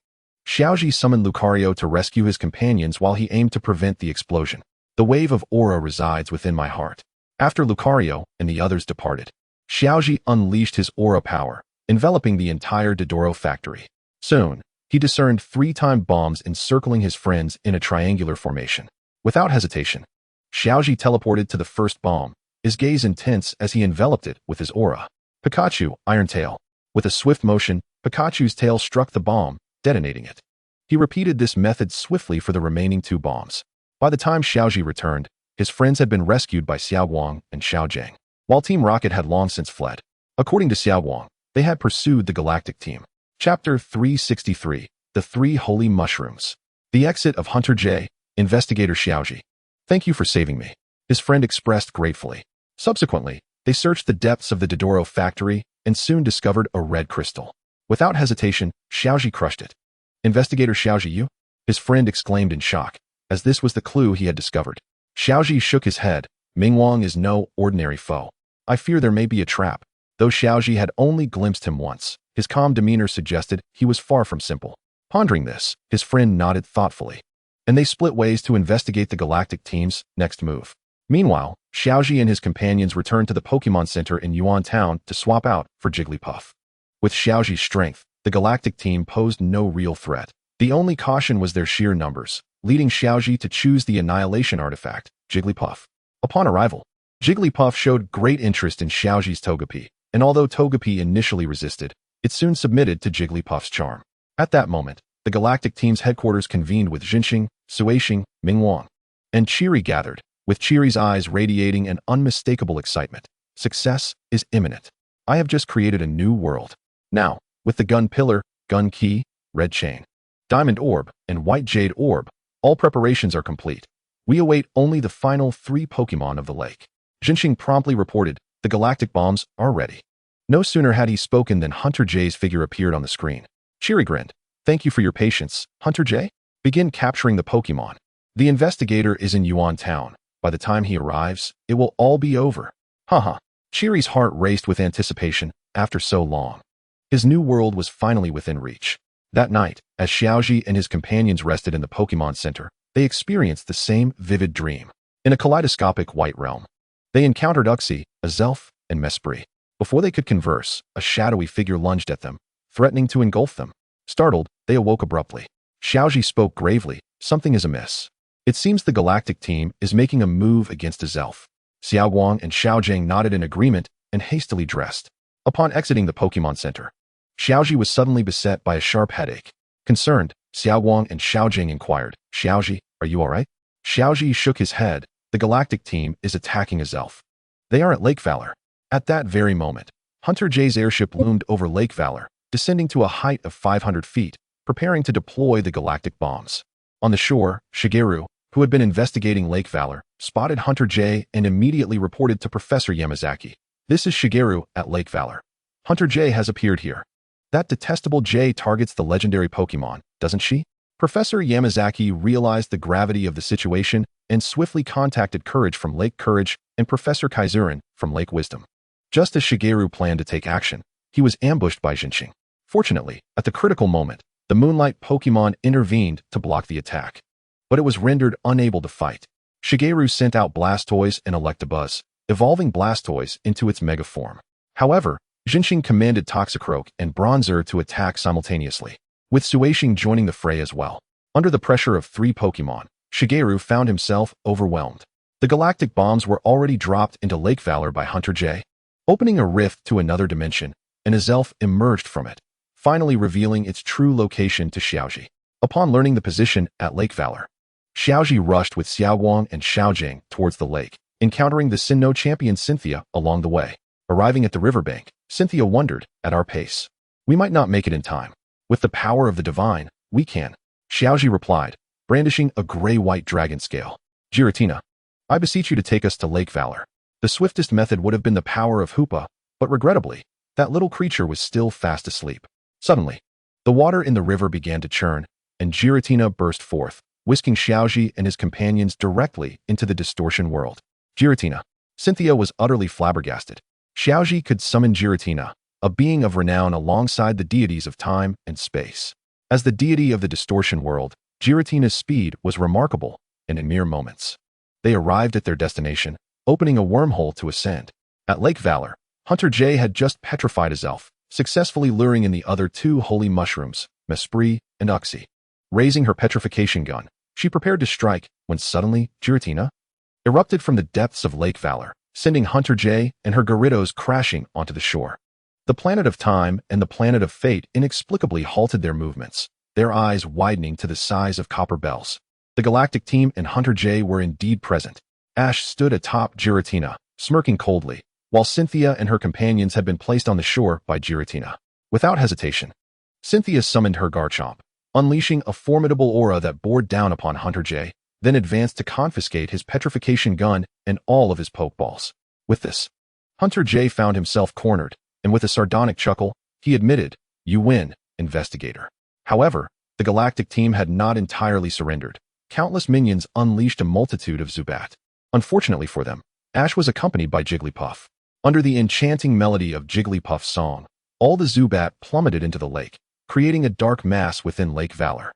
Xiaoji summoned Lucario to rescue his companions while he aimed to prevent the explosion. "The wave of aura resides within my heart." After Lucario and the others departed, Xiaoji unleashed his aura power, enveloping the entire Dodoro factory. Soon, he discerned 3 time bombs encircling his friends in a triangular formation. Without hesitation, Xiaoji teleported to the first bomb, his gaze intense as he enveloped it with his aura. Pikachu, Iron Tail. With a swift motion, Pikachu's tail struck the bomb, detonating it. He repeated this method swiftly for the remaining 2 bombs. By the time Xiaoji returned, his friends had been rescued by Xiao Guang and Xiao Jiang, while Team Rocket had long since fled. According to Xiao Guang, they had pursued the Galactic team. Chapter 363, The 3 Holy Mushrooms. The exit of Hunter J, Investigator Xiaoji. "Thank you for saving me," his friend expressed gratefully. Subsequently, they searched the depths of the Dodoro factory and soon discovered a red crystal. Without hesitation, Xiaoji crushed it. "Investigator Xiaoji, you?" his friend exclaimed in shock, as this was the clue he had discovered. Xiaoji shook his head. "Ming Wang is no ordinary foe. I fear there may be a trap." Though Xiaoji had only glimpsed him once, his calm demeanor suggested he was far from simple. Pondering this, his friend nodded thoughtfully, and they split ways to investigate the Galactic team's next move. Meanwhile, Xiaoji and his companions returned to the Pokémon Center in Yuan Town to swap out for Jigglypuff. With Xiaoji's strength, the Galactic team posed no real threat. The only caution was their sheer numbers, leading Xiaoji to choose the Annihilation artifact, Jigglypuff. Upon arrival, Jigglypuff showed great interest in Xiaoji's Togepi, and although Togepi initially resisted, it soon submitted to Jigglypuff's charm. At that moment, the Galactic team's headquarters convened with Jinxing, Suashing, Ming Wang, and Chiri gathered, with Chiri's eyes radiating an unmistakable excitement. Success is imminent. I have just created a new world. Now, with the gun pillar, gun key, red chain, diamond orb, and white jade orb, all preparations are complete. We await only the final 3 Pokémon of the lake. Jinxing promptly reported, the galactic bombs are ready. No sooner had he spoken than Hunter J's figure appeared on the screen. Chiri grinned. Thank you for your patience, Hunter J. Begin capturing the Pokémon. The investigator is in Yuan Town. By the time he arrives, it will all be over. Haha. Chiri's heart raced with anticipation after so long. His new world was finally within reach. That night, as Xiaoji and his companions rested in the Pokémon Center, they experienced the same vivid dream. In a kaleidoscopic white realm, they encountered Uxie, a Zelf, and Mesprit. Before they could converse, a shadowy figure lunged at them, threatening to engulf them. Startled, they awoke abruptly. Xiaoji spoke gravely, something is amiss. It seems the Galactic team is making a move against a Zelf. Xiaoguang and Xiaojing nodded in agreement and hastily dressed. Upon exiting the Pokémon Center, Xiaoji was suddenly beset by a sharp headache. Concerned, Xiaoguang and Xiaojing inquired, Xiaoji, are you alright? Xiaoji shook his head. The Galactic team is attacking a Zelf. They are at Lake Valor. At that very moment, Hunter J's airship loomed over Lake Valor, descending to a height of 500 feet, preparing to deploy the galactic bombs. On the shore, Shigeru, who had been investigating Lake Valor, spotted Hunter J and immediately reported to Professor Yamazaki. This is Shigeru at Lake Valor. Hunter J has appeared here. That detestable J targets the legendary Pokémon, doesn't she? Professor Yamazaki realized the gravity of the situation and swiftly contacted Courage from Lake Courage and Professor Kaizurin from Lake Wisdom. Just as Shigeru planned to take action, he was ambushed by Jinxing. Fortunately, at the critical moment, the Moonlight Pokémon intervened to block the attack. But it was rendered unable to fight. Shigeru sent out Blastoise and Electabuzz, evolving Blastoise into its mega form. However, Jinxing commanded Toxicroak and Bronzor to attack simultaneously, with Suashing joining the fray as well. Under the pressure of 3 Pokémon, Shigeru found himself overwhelmed. The galactic bombs were already dropped into Lake Valor by Hunter J, opening a rift to another dimension, and a Zelf emerged from it, finally revealing its true location to Xiaoji. Upon learning the position at Lake Valor, Xiaoji rushed with Xiaoguang and Xiaojing towards the lake, encountering the Sinnoh champion Cynthia along the way. Arriving at the riverbank, Cynthia wondered, at our pace, we might not make it in time. With the power of the divine, we can. Xiaoji replied, brandishing a gray-white dragon scale. Giratina, I beseech you to take us to Lake Valor. The swiftest method would have been the power of Hoopa, but regrettably, that little creature was still fast asleep. Suddenly, the water in the river began to churn, and Giratina burst forth, whisking Xiaoji and his companions directly into the distortion world. Giratina. Cynthia was utterly flabbergasted. Xiaoji could summon Giratina, a being of renown alongside the deities of time and space. As the deity of the distortion world, Giratina's speed was remarkable, and in mere moments, they arrived at their destination, opening a wormhole to ascend. At Lake Valor, Hunter J had just petrified his elf, successfully luring in the other 2 holy mushrooms, Mesprit and Uxie. Raising her petrification gun, she prepared to strike when suddenly Giratina erupted from the depths of Lake Valor, sending Hunter J and her Gyarados crashing onto the shore. The planet of time and the planet of fate inexplicably halted their movements, their eyes widening to the size of copper bells. The Galactic team and Hunter J were indeed present. Ash stood atop Giratina, smirking coldly, while Cynthia and her companions had been placed on the shore by Giratina. Without hesitation, Cynthia summoned her Garchomp, unleashing a formidable aura that bore down upon Hunter J, then advanced to confiscate his petrification gun and all of his Pokeballs. With this, Hunter J found himself cornered, and with a sardonic chuckle, he admitted, "You win, investigator." However, the Galactic team had not entirely surrendered. Countless minions unleashed a multitude of Zubat. Unfortunately for them, Ash was accompanied by Jigglypuff. Under the enchanting melody of Jigglypuff's song, all the Zubat plummeted into the lake, creating a dark mass within Lake Valor.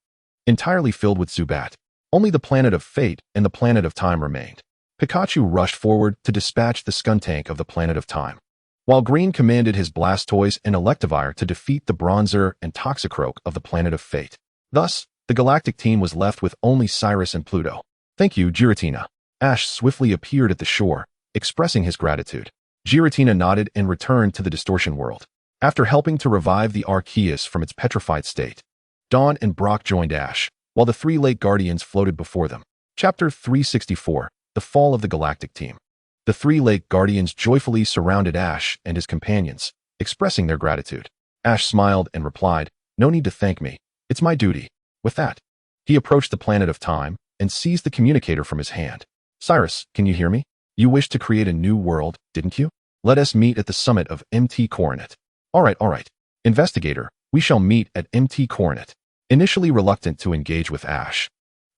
Entirely filled with Zubat, only the planet of fate and the planet of time remained. Pikachu rushed forward to dispatch the Skuntank of the planet of time, while Green commanded his Blastoise and Electivire to defeat the Bronzor and Toxicroak of the planet of fate. Thus, the Galactic team was left with only Cyrus and Pluto. Thank you, Giratina. Ash swiftly appeared at the shore, expressing his gratitude. Giratina nodded and returned to the distortion world. After helping to revive the Arceus from its petrified state, Dawn and Brock joined Ash, while the 3 Lake Guardians floated before them. Chapter 364, The fall of the Galactic team. The three Lake Guardians joyfully surrounded Ash and his companions, expressing their gratitude. Ash smiled and replied, "No need to thank me. It's my duty." With that, he approached the planet of time and seized the communicator from his hand. "Cyrus, can you hear me? You wished to create a new world, didn't you? Let us meet at the summit of MT Coordinate." All right. Investigator, we shall meet at MT Coordinate." Initially reluctant to engage with Ash,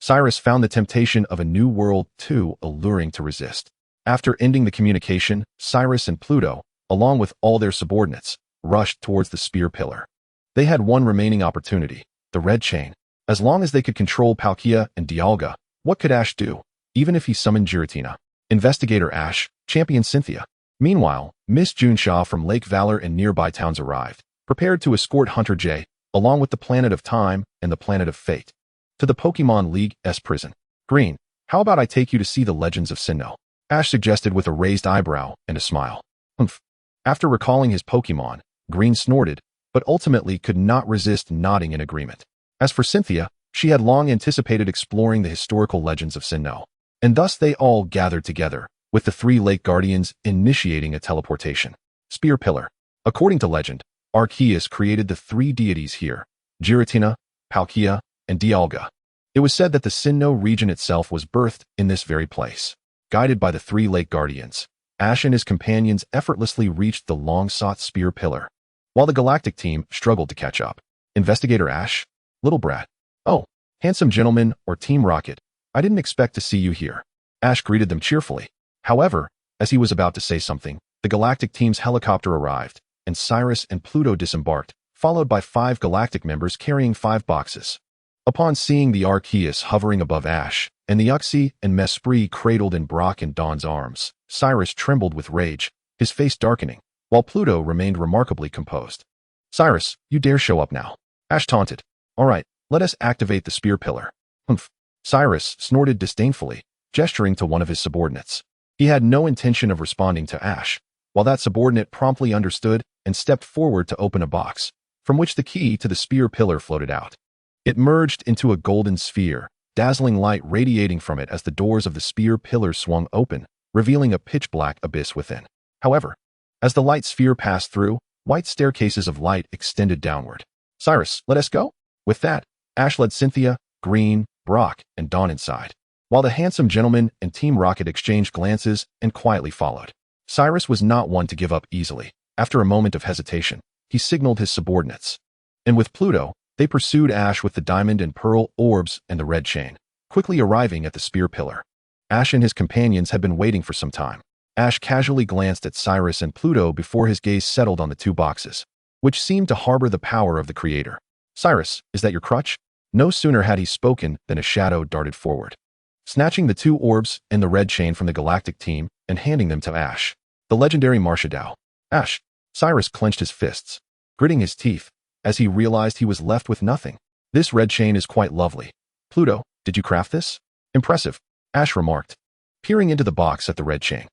Cyrus found the temptation of a new world too alluring to resist. After ending the communication, Cyrus and Pluto, along with all their subordinates, rushed towards the spear pillar. They had one remaining opportunity, the red chain. As long as they could control Palkia and Dialga, what could Ash do, even if he summoned Giratina? Investigator Ash, Champion Cynthia. Meanwhile, Miss Junshaw from Lake Valor and nearby towns arrived, prepared to escort Hunter J, along with the Planet of Time and the Planet of Fate, to the Pokémon League's prison. "Green, how about I take you to see the legends of Sinnoh?" Ash suggested with a raised eyebrow and a smile. "Humph." After recalling his Pokémon, Green snorted, but ultimately could not resist nodding in agreement. As for Cynthia, she had long anticipated exploring the historical legends of Sinnoh, and thus they all gathered together, with the three Lake Guardians initiating a teleportation. Spear Pillar. According to legend, Arceus created the three deities here, Giratina, Palkia, and Dialga. It was said that the Sinnoh region itself was birthed in this very place. Guided by the three Lake Guardians, Ash and his companions effortlessly reached the long-sought Spear Pillar, while the Galactic team struggled to catch up. Investigator Ash, "Little brat. Oh, handsome gentleman or Team Rocket, I didn't expect to see you here." Ash greeted them cheerfully. However, as he was about to say something, the Galactic team's helicopter arrived, and Cyrus and Pluto disembarked, followed by 5 Galactic members carrying 5 boxes. Upon seeing the Arceus hovering above Ash, and the Uxie and Mesprit cradled in Brock and Dawn's arms, Cyrus trembled with rage, his face darkening, while Pluto remained remarkably composed. "Cyrus, you dare show up now?" Ash taunted. "All right, let us activate the Spear Pillar." "Humph." Cyrus snorted disdainfully, gesturing to one of his subordinates. He had no intention of responding to Ash, while that subordinate promptly understood and stepped forward to open a box, from which the key to the Spear Pillar floated out. It merged into a golden sphere, dazzling light radiating from it as the doors of the Spear Pillar swung open, revealing a pitch-black abyss within. However, as the light sphere passed through, white staircases of light extended downward. "Cyrus, let us go?" With that, Ash led Cynthia, Green, Brock, and Dawn inside, while the handsome gentleman and Team Rocket exchanged glances and quietly followed. Cyrus was not one to give up easily. After a moment of hesitation, he signaled his subordinates. And with Pluto, they pursued Ash with the diamond and pearl orbs and the red chain, quickly arriving at the Spear Pillar. Ash and his companions had been waiting for some time. Ash casually glanced at Cyrus and Pluto before his gaze settled on the 2 boxes, which seemed to harbor the power of the Creator. "Cyrus, is that your crutch?" No sooner had he spoken than a shadow darted forward, snatching the 2 orbs and the red chain from the Galactic team and handing them to Ash. The legendary Marshadao. "Ash." Cyrus clenched his fists, gritting his teeth, as he realized he was left with nothing. "This red chain is quite lovely. Pluto, did you craft this?" "Impressive," Ash remarked, peering into the box at the red chain.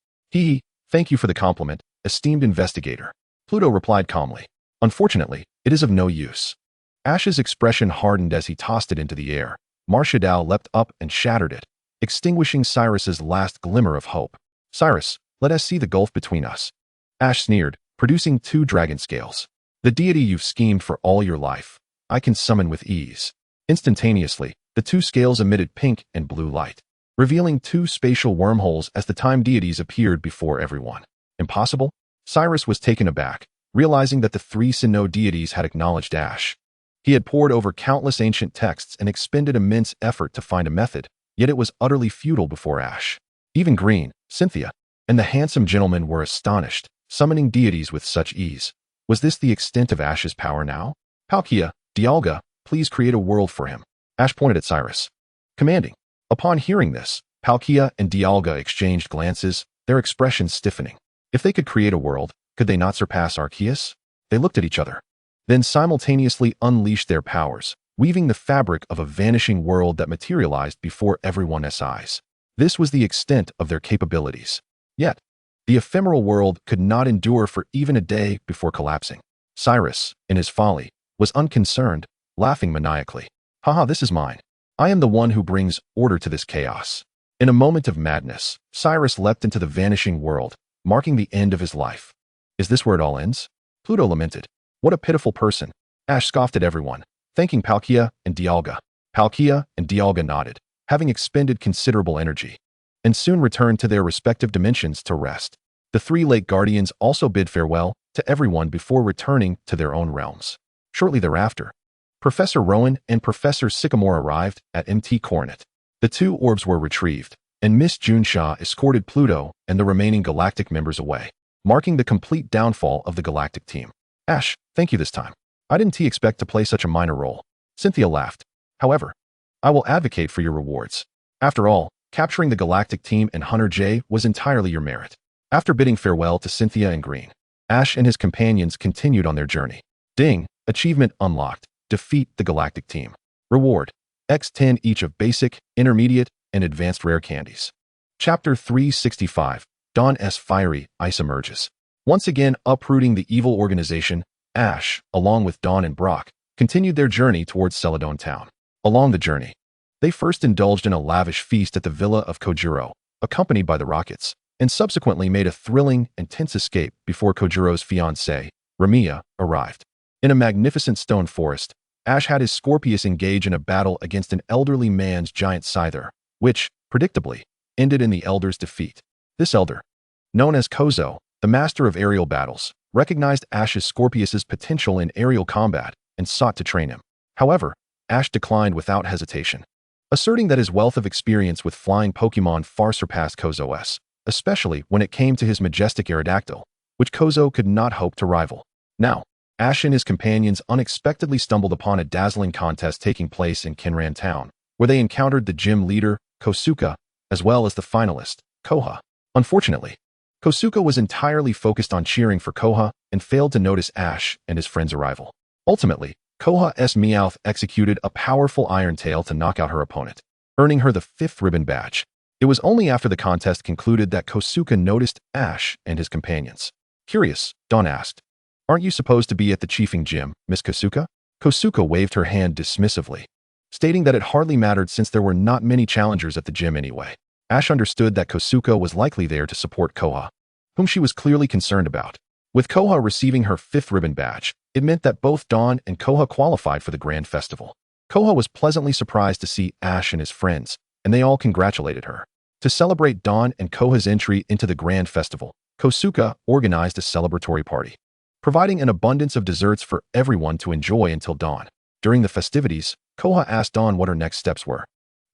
Thank you for the compliment, esteemed investigator." Pluto replied calmly. "Unfortunately, it is of no use." Ash's expression hardened as he tossed it into the air. Marshadao leapt up and shattered it, extinguishing Cyrus's last glimmer of hope. "Cyrus, let us see the gulf between us." Ash sneered, producing 2 dragon scales. "The deity you've schemed for all your life, I can summon with ease." Instantaneously, the 2 scales emitted pink and blue light, revealing 2 spatial wormholes as the time deities appeared before everyone. "Impossible?" Cyrus was taken aback, realizing that the 3 Sinnoh deities had acknowledged Ash. He had pored over countless ancient texts and expended immense effort to find a method, yet it was utterly futile before Ash. Even Green, Cynthia, and the handsome gentleman were astonished, summoning deities with such ease. Was this the extent of Ash's power now? "Palkia, Dialga, please create a world for him." Ash pointed at Cyrus, commanding. Upon hearing this, Palkia and Dialga exchanged glances, their expressions stiffening. If they could create a world, could they not surpass Arceus? They looked at each other, then simultaneously unleashed their powers, weaving the fabric of a vanishing world that materialized before everyone's eyes. This was the extent of their capabilities. Yet, the ephemeral world could not endure for even a day before collapsing. Cyrus, in his folly, was unconcerned, laughing maniacally. "Haha, this is mine. I am the one who brings order to this chaos." In a moment of madness, Cyrus leapt into the vanishing world, marking the end of his life. Is this where it all ends? Pluto lamented. What a pitiful person. Ash scoffed at everyone, thanking Palkia and Dialga. Palkia and Dialga nodded, having expended considerable energy, and soon returned to their respective dimensions to rest. The three Lake Guardians also bid farewell to everyone before returning to their own realms. Shortly thereafter, Professor Rowan and Professor Sycamore arrived at MT Coronet. The two orbs were retrieved, and Miss June Shaw escorted Pluto and the remaining galactic members away, marking the complete downfall of the galactic team. Ash, thank you this time. I didn't expect to play such a minor role. Cynthia laughed. However, I will advocate for your rewards. After all, capturing the galactic team and Hunter J was entirely your merit. After bidding farewell to Cynthia and Green, Ash and his companions continued on their journey. Ding, achievement unlocked. Defeat the galactic team. Reward, X10 each of basic, intermediate, and advanced rare candies. Chapter 365, Dawn's fiery ice emerges. Once again uprooting the evil organization, Ash, along with Dawn and Brock, continued their journey towards Celadon Town. Along the journey, they first indulged in a lavish feast at the villa of Kojuro, accompanied by the Rockets, and subsequently made a thrilling and tense escape before Kojuro's fiancée, Ramiya, arrived. In a magnificent stone forest, Ash had his Scorpius engage in a battle against an elderly man's giant scyther, which, predictably, ended in the elder's defeat. This elder, known as Kozo, the master of aerial battles, recognized Ash's Scorpius's potential in aerial combat and sought to train him. However, Ash declined without hesitation, asserting that his wealth of experience with flying Pokémon far surpassed Kozo's, especially when it came to his majestic Aerodactyl, which Kozo could not hope to rival. Now, Ash and his companions unexpectedly stumbled upon a dazzling contest taking place in Kinran Town, where they encountered the gym leader, Kosuke, as well as the finalist, Koha. Unfortunately, Kosuke was entirely focused on cheering for Koha and failed to notice Ash and his friend's arrival. Ultimately, Koha's Meowth executed a powerful Iron Tail to knock out her opponent, earning her the 5th ribbon badge. It was only after the contest concluded that Kosuke noticed Ash and his companions. Curious, Dawn asked. Aren't you supposed to be at the chiefing gym, Miss Kosuke? Kosuke waved her hand dismissively, stating that it hardly mattered since there were not many challengers at the gym anyway. Ash understood that Kosuke was likely there to support Koha, whom she was clearly concerned about. With Koha receiving her 5th ribbon badge, it meant that both Dawn and Koha qualified for the Grand Festival. Koha was pleasantly surprised to see Ash and his friends, and they all congratulated her. To celebrate Dawn and Koha's entry into the Grand Festival, Kosuke organized a celebratory party, providing an abundance of desserts for everyone to enjoy until dawn. During the festivities, Koha asked Dawn what her next steps were,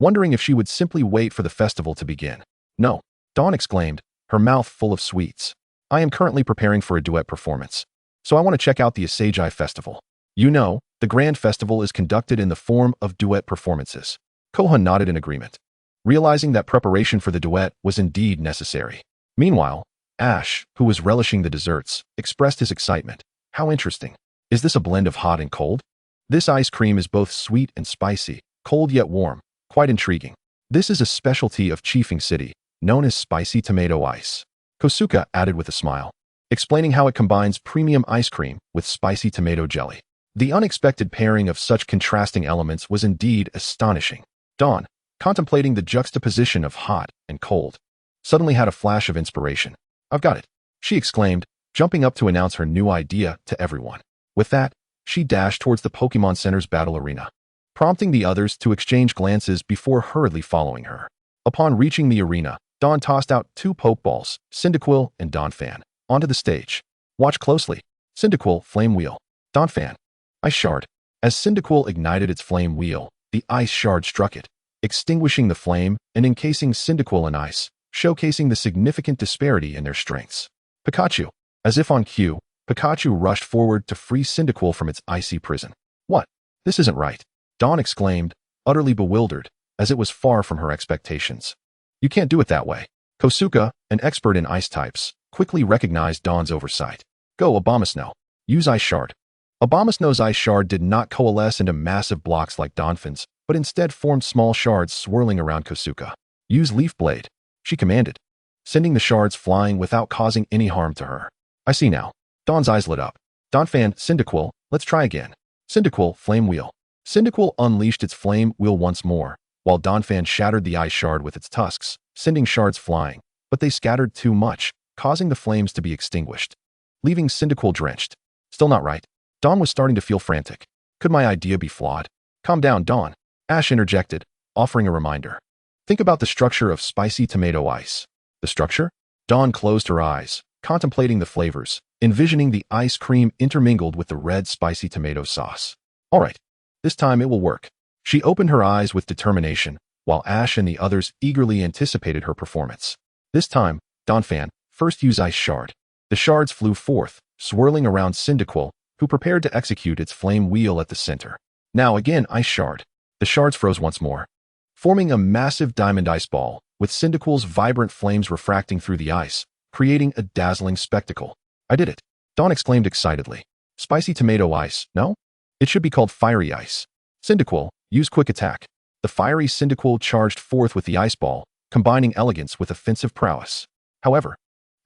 wondering if she would simply wait for the festival to begin. No, Dawn exclaimed, her mouth full of sweets. I am currently preparing for a duet performance, so I want to check out the Asagi Festival. You know, the Grand Festival is conducted in the form of duet performances. Koha nodded in agreement, realizing that preparation for the duet was indeed necessary. Meanwhile, Ash, who was relishing the desserts, expressed his excitement. How interesting. Is this a blend of hot and cold? This ice cream is both sweet and spicy, cold yet warm, quite intriguing. This is a specialty of Chiefing City, known as spicy tomato ice. Kosuke added with a smile, explaining how it combines premium ice cream with spicy tomato jelly. The unexpected pairing of such contrasting elements was indeed astonishing. Dawn, contemplating the juxtaposition of hot and cold, suddenly had a flash of inspiration. I've got it, she exclaimed, jumping up to announce her new idea to everyone. With that, she dashed towards the Pokémon Center's battle arena, prompting the others to exchange glances before hurriedly following her. Upon reaching the arena, Dawn tossed out 2 Pokeballs, Cyndaquil and Donphan, onto the stage. Watch closely. Cyndaquil, Flame Wheel. Donphan, Ice Shard. As Cyndaquil ignited its Flame Wheel, the Ice Shard struck it, extinguishing the flame and encasing Cyndaquil in ice, showcasing the significant disparity in their strengths. Pikachu. As if on cue, Pikachu rushed forward to free Cyndaquil from its icy prison. What? This isn't right, Dawn exclaimed, utterly bewildered, as it was far from her expectations. You can't do it that way. Kosuke, an expert in ice types, quickly recognized Dawn's oversight. Go, Abomasnow. Use Ice Shard. Abomasnow's Ice Shard did not coalesce into massive blocks like Donphan's, but instead formed small shards swirling around Kosuke. Use Leaf Blade, she commanded, sending the shards flying without causing any harm to her. I see now. Dawn's eyes lit up. Donphan, Cyndaquil, let's try again. Cyndaquil, Flame Wheel. Cyndaquil unleashed its Flame Wheel once more, while Donphan shattered the ice shard with its tusks, sending shards flying, but they scattered too much, causing the flames to be extinguished, leaving Cyndaquil drenched. Still not right. Dawn was starting to feel frantic. Could my idea be flawed? Calm down, Dawn. Ash interjected, offering a reminder. Think about the structure of spicy tomato ice. The structure? Dawn closed her eyes, contemplating the flavors, envisioning the ice cream intermingled with the red spicy tomato sauce. All right, this time it will work. She opened her eyes with determination, while Ash and the others eagerly anticipated her performance. This time, Donphan, first use Ice Shard. The shards flew forth, swirling around Cyndaquil, who prepared to execute its flame wheel at the center. Now again Ice Shard. The shards froze once more, forming a massive diamond ice ball, with Cyndaquil's vibrant flames refracting through the ice, creating a dazzling spectacle. I did it! Dawn exclaimed excitedly. Spicy tomato ice, no? It should be called fiery ice. Cyndaquil, use quick attack. The fiery Cyndaquil charged forth with the ice ball, combining elegance with offensive prowess. However,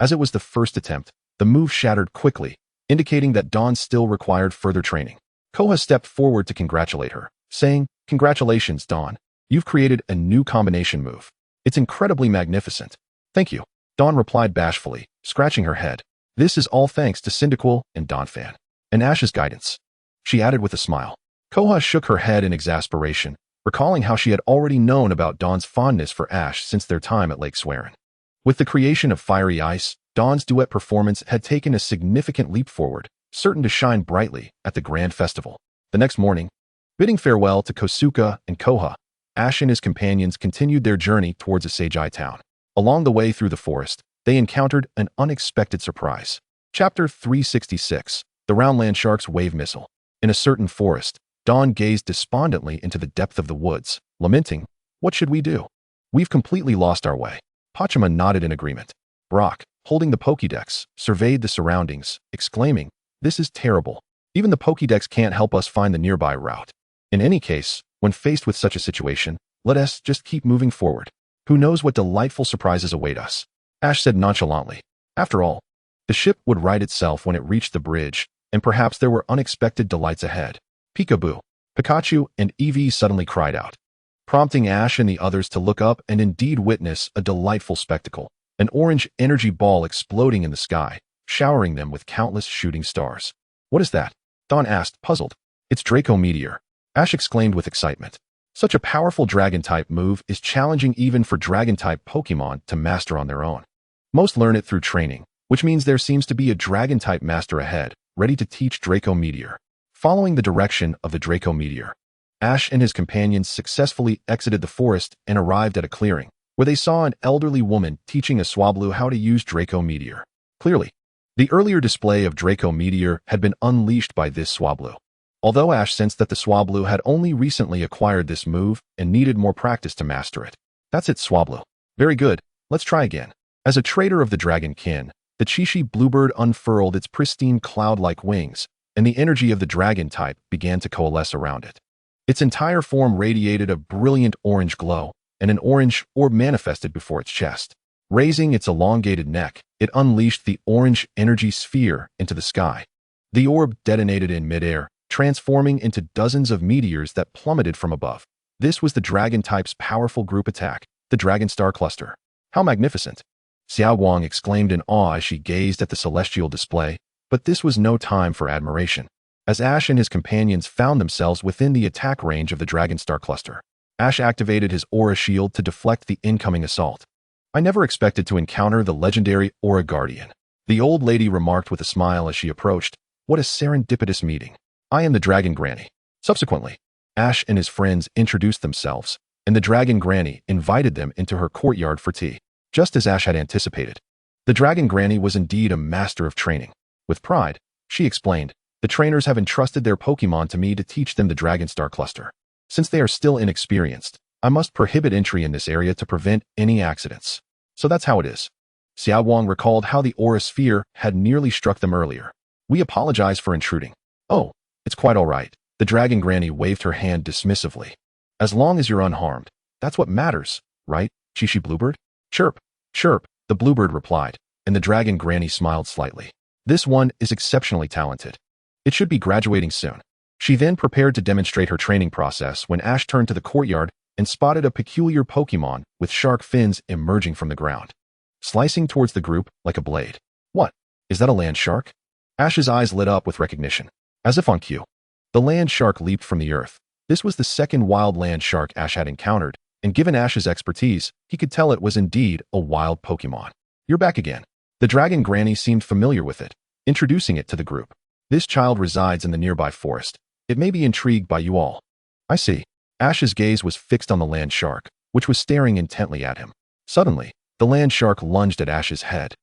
as it was the first attempt, the move shattered quickly, indicating that Dawn still required further training. Koha stepped forward to congratulate her, saying, Congratulations, Dawn. You've created a new combination move. It's incredibly magnificent. Thank you. Dawn replied bashfully, scratching her head. This is all thanks to Cyndaquil and Donphan, and Ash's guidance. She added with a smile. Koha shook her head in exasperation, recalling how she had already known about Dawn's fondness for Ash since their time at Lake Swerin. With the creation of Fiery Ice, Dawn's duet performance had taken a significant leap forward, certain to shine brightly at the grand festival. The next morning, bidding farewell to Kosuke and Koha, Ash and his companions continued their journey towards Asagi Town. Along the way through the forest, they encountered an unexpected surprise. Chapter 366, The Roundland Shark's Wave Missile. In a certain forest, Dawn gazed despondently into the depth of the woods, lamenting, What should we do? We've completely lost our way. Pachima nodded in agreement. Brock, holding the Pokédex, surveyed the surroundings, exclaiming, This is terrible. Even the Pokédex can't help us find the nearby route. In any case, when faced with such a situation, let us just keep moving forward. Who knows what delightful surprises await us? Ash said nonchalantly. After all, the ship would right itself when it reached the bridge, and perhaps there were unexpected delights ahead. Peekaboo. Pikachu and Eevee suddenly cried out, prompting Ash and the others to look up and indeed witness a delightful spectacle, an orange energy ball exploding in the sky, showering them with countless shooting stars. What is that? Dawn asked, puzzled. It's Draco Meteor. Ash exclaimed with excitement. Such a powerful Dragon-type move is challenging even for Dragon-type Pokémon to master on their own. Most learn it through training, which means there seems to be a Dragon-type master ahead, ready to teach Draco Meteor. Following the direction of the Draco Meteor, Ash and his companions successfully exited the forest and arrived at a clearing, where they saw an elderly woman teaching a Swablu how to use Draco Meteor. Clearly, the earlier display of Draco Meteor had been unleashed by this Swablu. Although Ash sensed that the Swablu had only recently acquired this move and needed more practice to master it. That's it, Swablu. Very good, let's try again. As a traitor of the dragon kin, the Chishi bluebird unfurled its pristine cloud-like wings, and the energy of the dragon type began to coalesce around it. Its entire form radiated a brilliant orange glow, and an orange orb manifested before its chest. Raising its elongated neck, it unleashed the orange energy sphere into the sky. The orb detonated in midair, transforming into dozens of meteors that plummeted from above. This was the dragon type's powerful group attack, the Dragon Star Cluster. How magnificent! Xiao Wang exclaimed in awe as she gazed at the celestial display, but this was no time for admiration. As Ash and his companions found themselves within the attack range of the Dragon Star Cluster, Ash activated his aura shield to deflect the incoming assault. I never expected to encounter the legendary Aura Guardian. The old lady remarked with a smile as she approached. What a serendipitous meeting. I am the Dragon Granny. Subsequently, Ash and his friends introduced themselves, and the Dragon Granny invited them into her courtyard for tea. Just as Ash had anticipated, the Dragon Granny was indeed a master of training. With pride, she explained, the trainers have entrusted their Pokémon to me to teach them the Dragon Star Cluster. Since they are still inexperienced, I must prohibit entry in this area to prevent any accidents. So that's how it is. Xiao Wang recalled how the aura sphere had nearly struck them earlier. We apologize for intruding. Oh, it's quite all right. The Dragon Granny waved her hand dismissively. As long as you're unharmed, that's what matters, right, Chishi Bluebird? Chirp, chirp, the Bluebird replied, and the Dragon Granny smiled slightly. This one is exceptionally talented. It should be graduating soon. She then prepared to demonstrate her training process when Ash turned to the courtyard and spotted a peculiar Pokémon with shark fins emerging from the ground, slicing towards the group like a blade. What? Is that a land shark? Ash's eyes lit up with recognition. As if on cue, the land shark leaped from the earth. This was the second wild land shark Ash had encountered, and given Ash's expertise, he could tell it was indeed a wild Pokémon. You're back again. The dragon granny seemed familiar with it, introducing it to the group. This child resides in the nearby forest. It may be intrigued by you all. I see. Ash's gaze was fixed on the land shark, which was staring intently at him. Suddenly, the land shark lunged at Ash's head,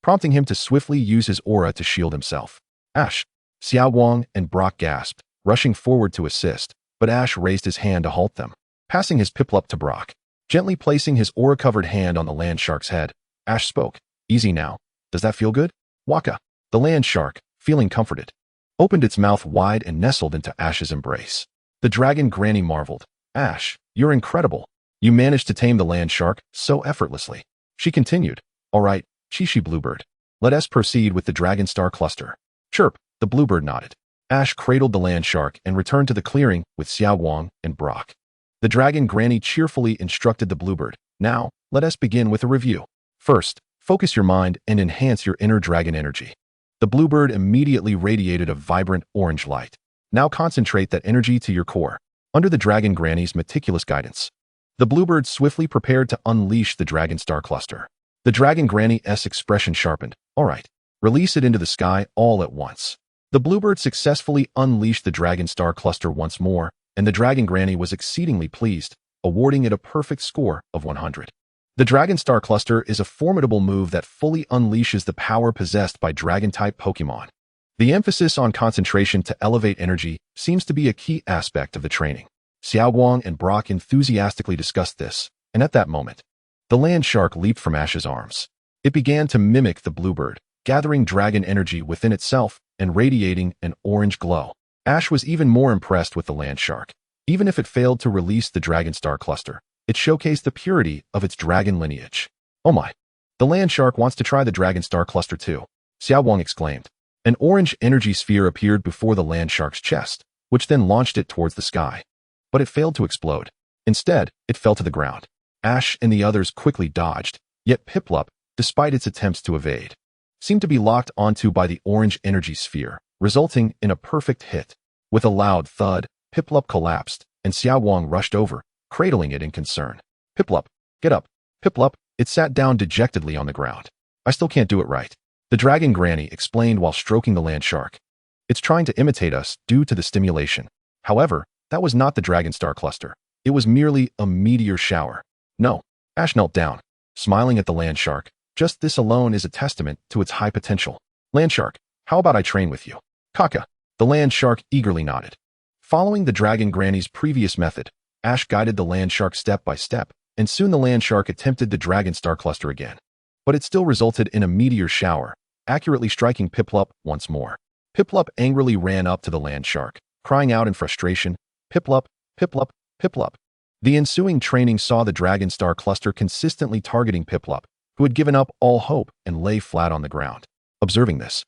prompting him to swiftly use his aura to shield himself. Ash, Xiao Wang, and Brock gasped, rushing forward to assist, but Ash raised his hand to halt them, passing his Piplup to Brock. Gently placing his aura-covered hand on the land shark's head, Ash spoke. Easy now. Does that feel good? Waka. The land shark, feeling comforted, opened its mouth wide and nestled into Ash's embrace. The dragon granny marveled. Ash, you're incredible. You managed to tame the land shark so effortlessly. She continued. All right, Chishi Bluebird. Let us proceed with the Dragon Star Cluster. Chirp, the bluebird nodded. Ash cradled the land shark and returned to the clearing with Xiao Wang and Brock. The dragon granny cheerfully instructed the bluebird. Now, let us begin with a review. First, focus your mind and enhance your inner dragon energy. The bluebird immediately radiated a vibrant orange light. Now concentrate that energy to your core. Under the dragon granny's meticulous guidance, the bluebird swiftly prepared to unleash the Dragon Star Cluster. The dragon granny's expression sharpened. All right, release it into the sky all at once. The bluebird successfully unleashed the Dragon Star Cluster once more, and the dragon granny was exceedingly pleased, awarding it a perfect score of 100. The Dragon Star Cluster is a formidable move that fully unleashes the power possessed by dragon-type Pokémon. The emphasis on concentration to elevate energy seems to be a key aspect of the training. Xiao Guang and Brock enthusiastically discussed this, and at that moment, the land shark leaped from Ash's arms. It began to mimic the bluebird, gathering dragon energy within itself and radiating an orange glow. Ash was even more impressed with the land shark. Even if it failed to release the Dragon Star Cluster, it showcased the purity of its dragon lineage. Oh my! The land shark wants to try the Dragon Star Cluster too, Xiao Wang exclaimed. An orange energy sphere appeared before the land shark's chest, which then launched it towards the sky. But it failed to explode. Instead, it fell to the ground. Ash and the others quickly dodged, yet Piplup, despite its attempts to evade, seemed to be locked onto by the orange energy sphere, resulting in a perfect hit. With a loud thud, Piplup collapsed, and Xiao Wang rushed over, cradling it in concern. Piplup, get up. Piplup, it sat down dejectedly on the ground. I still can't do it right. The dragon granny explained while stroking the land shark. It's trying to imitate us due to the stimulation. However, that was not the Dragon Star Cluster. It was merely a meteor shower. No. Ash knelt down, smiling at the land shark. Just this alone is a testament to its high potential. Land shark, how about I train with you? Kaka. The land shark eagerly nodded. Following the dragon granny's previous method, Ash guided the land shark step by step, and soon the land shark attempted the Dragon Star Cluster again. But it still resulted in a meteor shower, accurately striking Piplup once more. Piplup angrily ran up to the land shark, crying out in frustration, Piplup, Piplup, Piplup. The ensuing training saw the Dragon Star Cluster consistently targeting Piplup, who had given up all hope and lay flat on the ground. Observing this,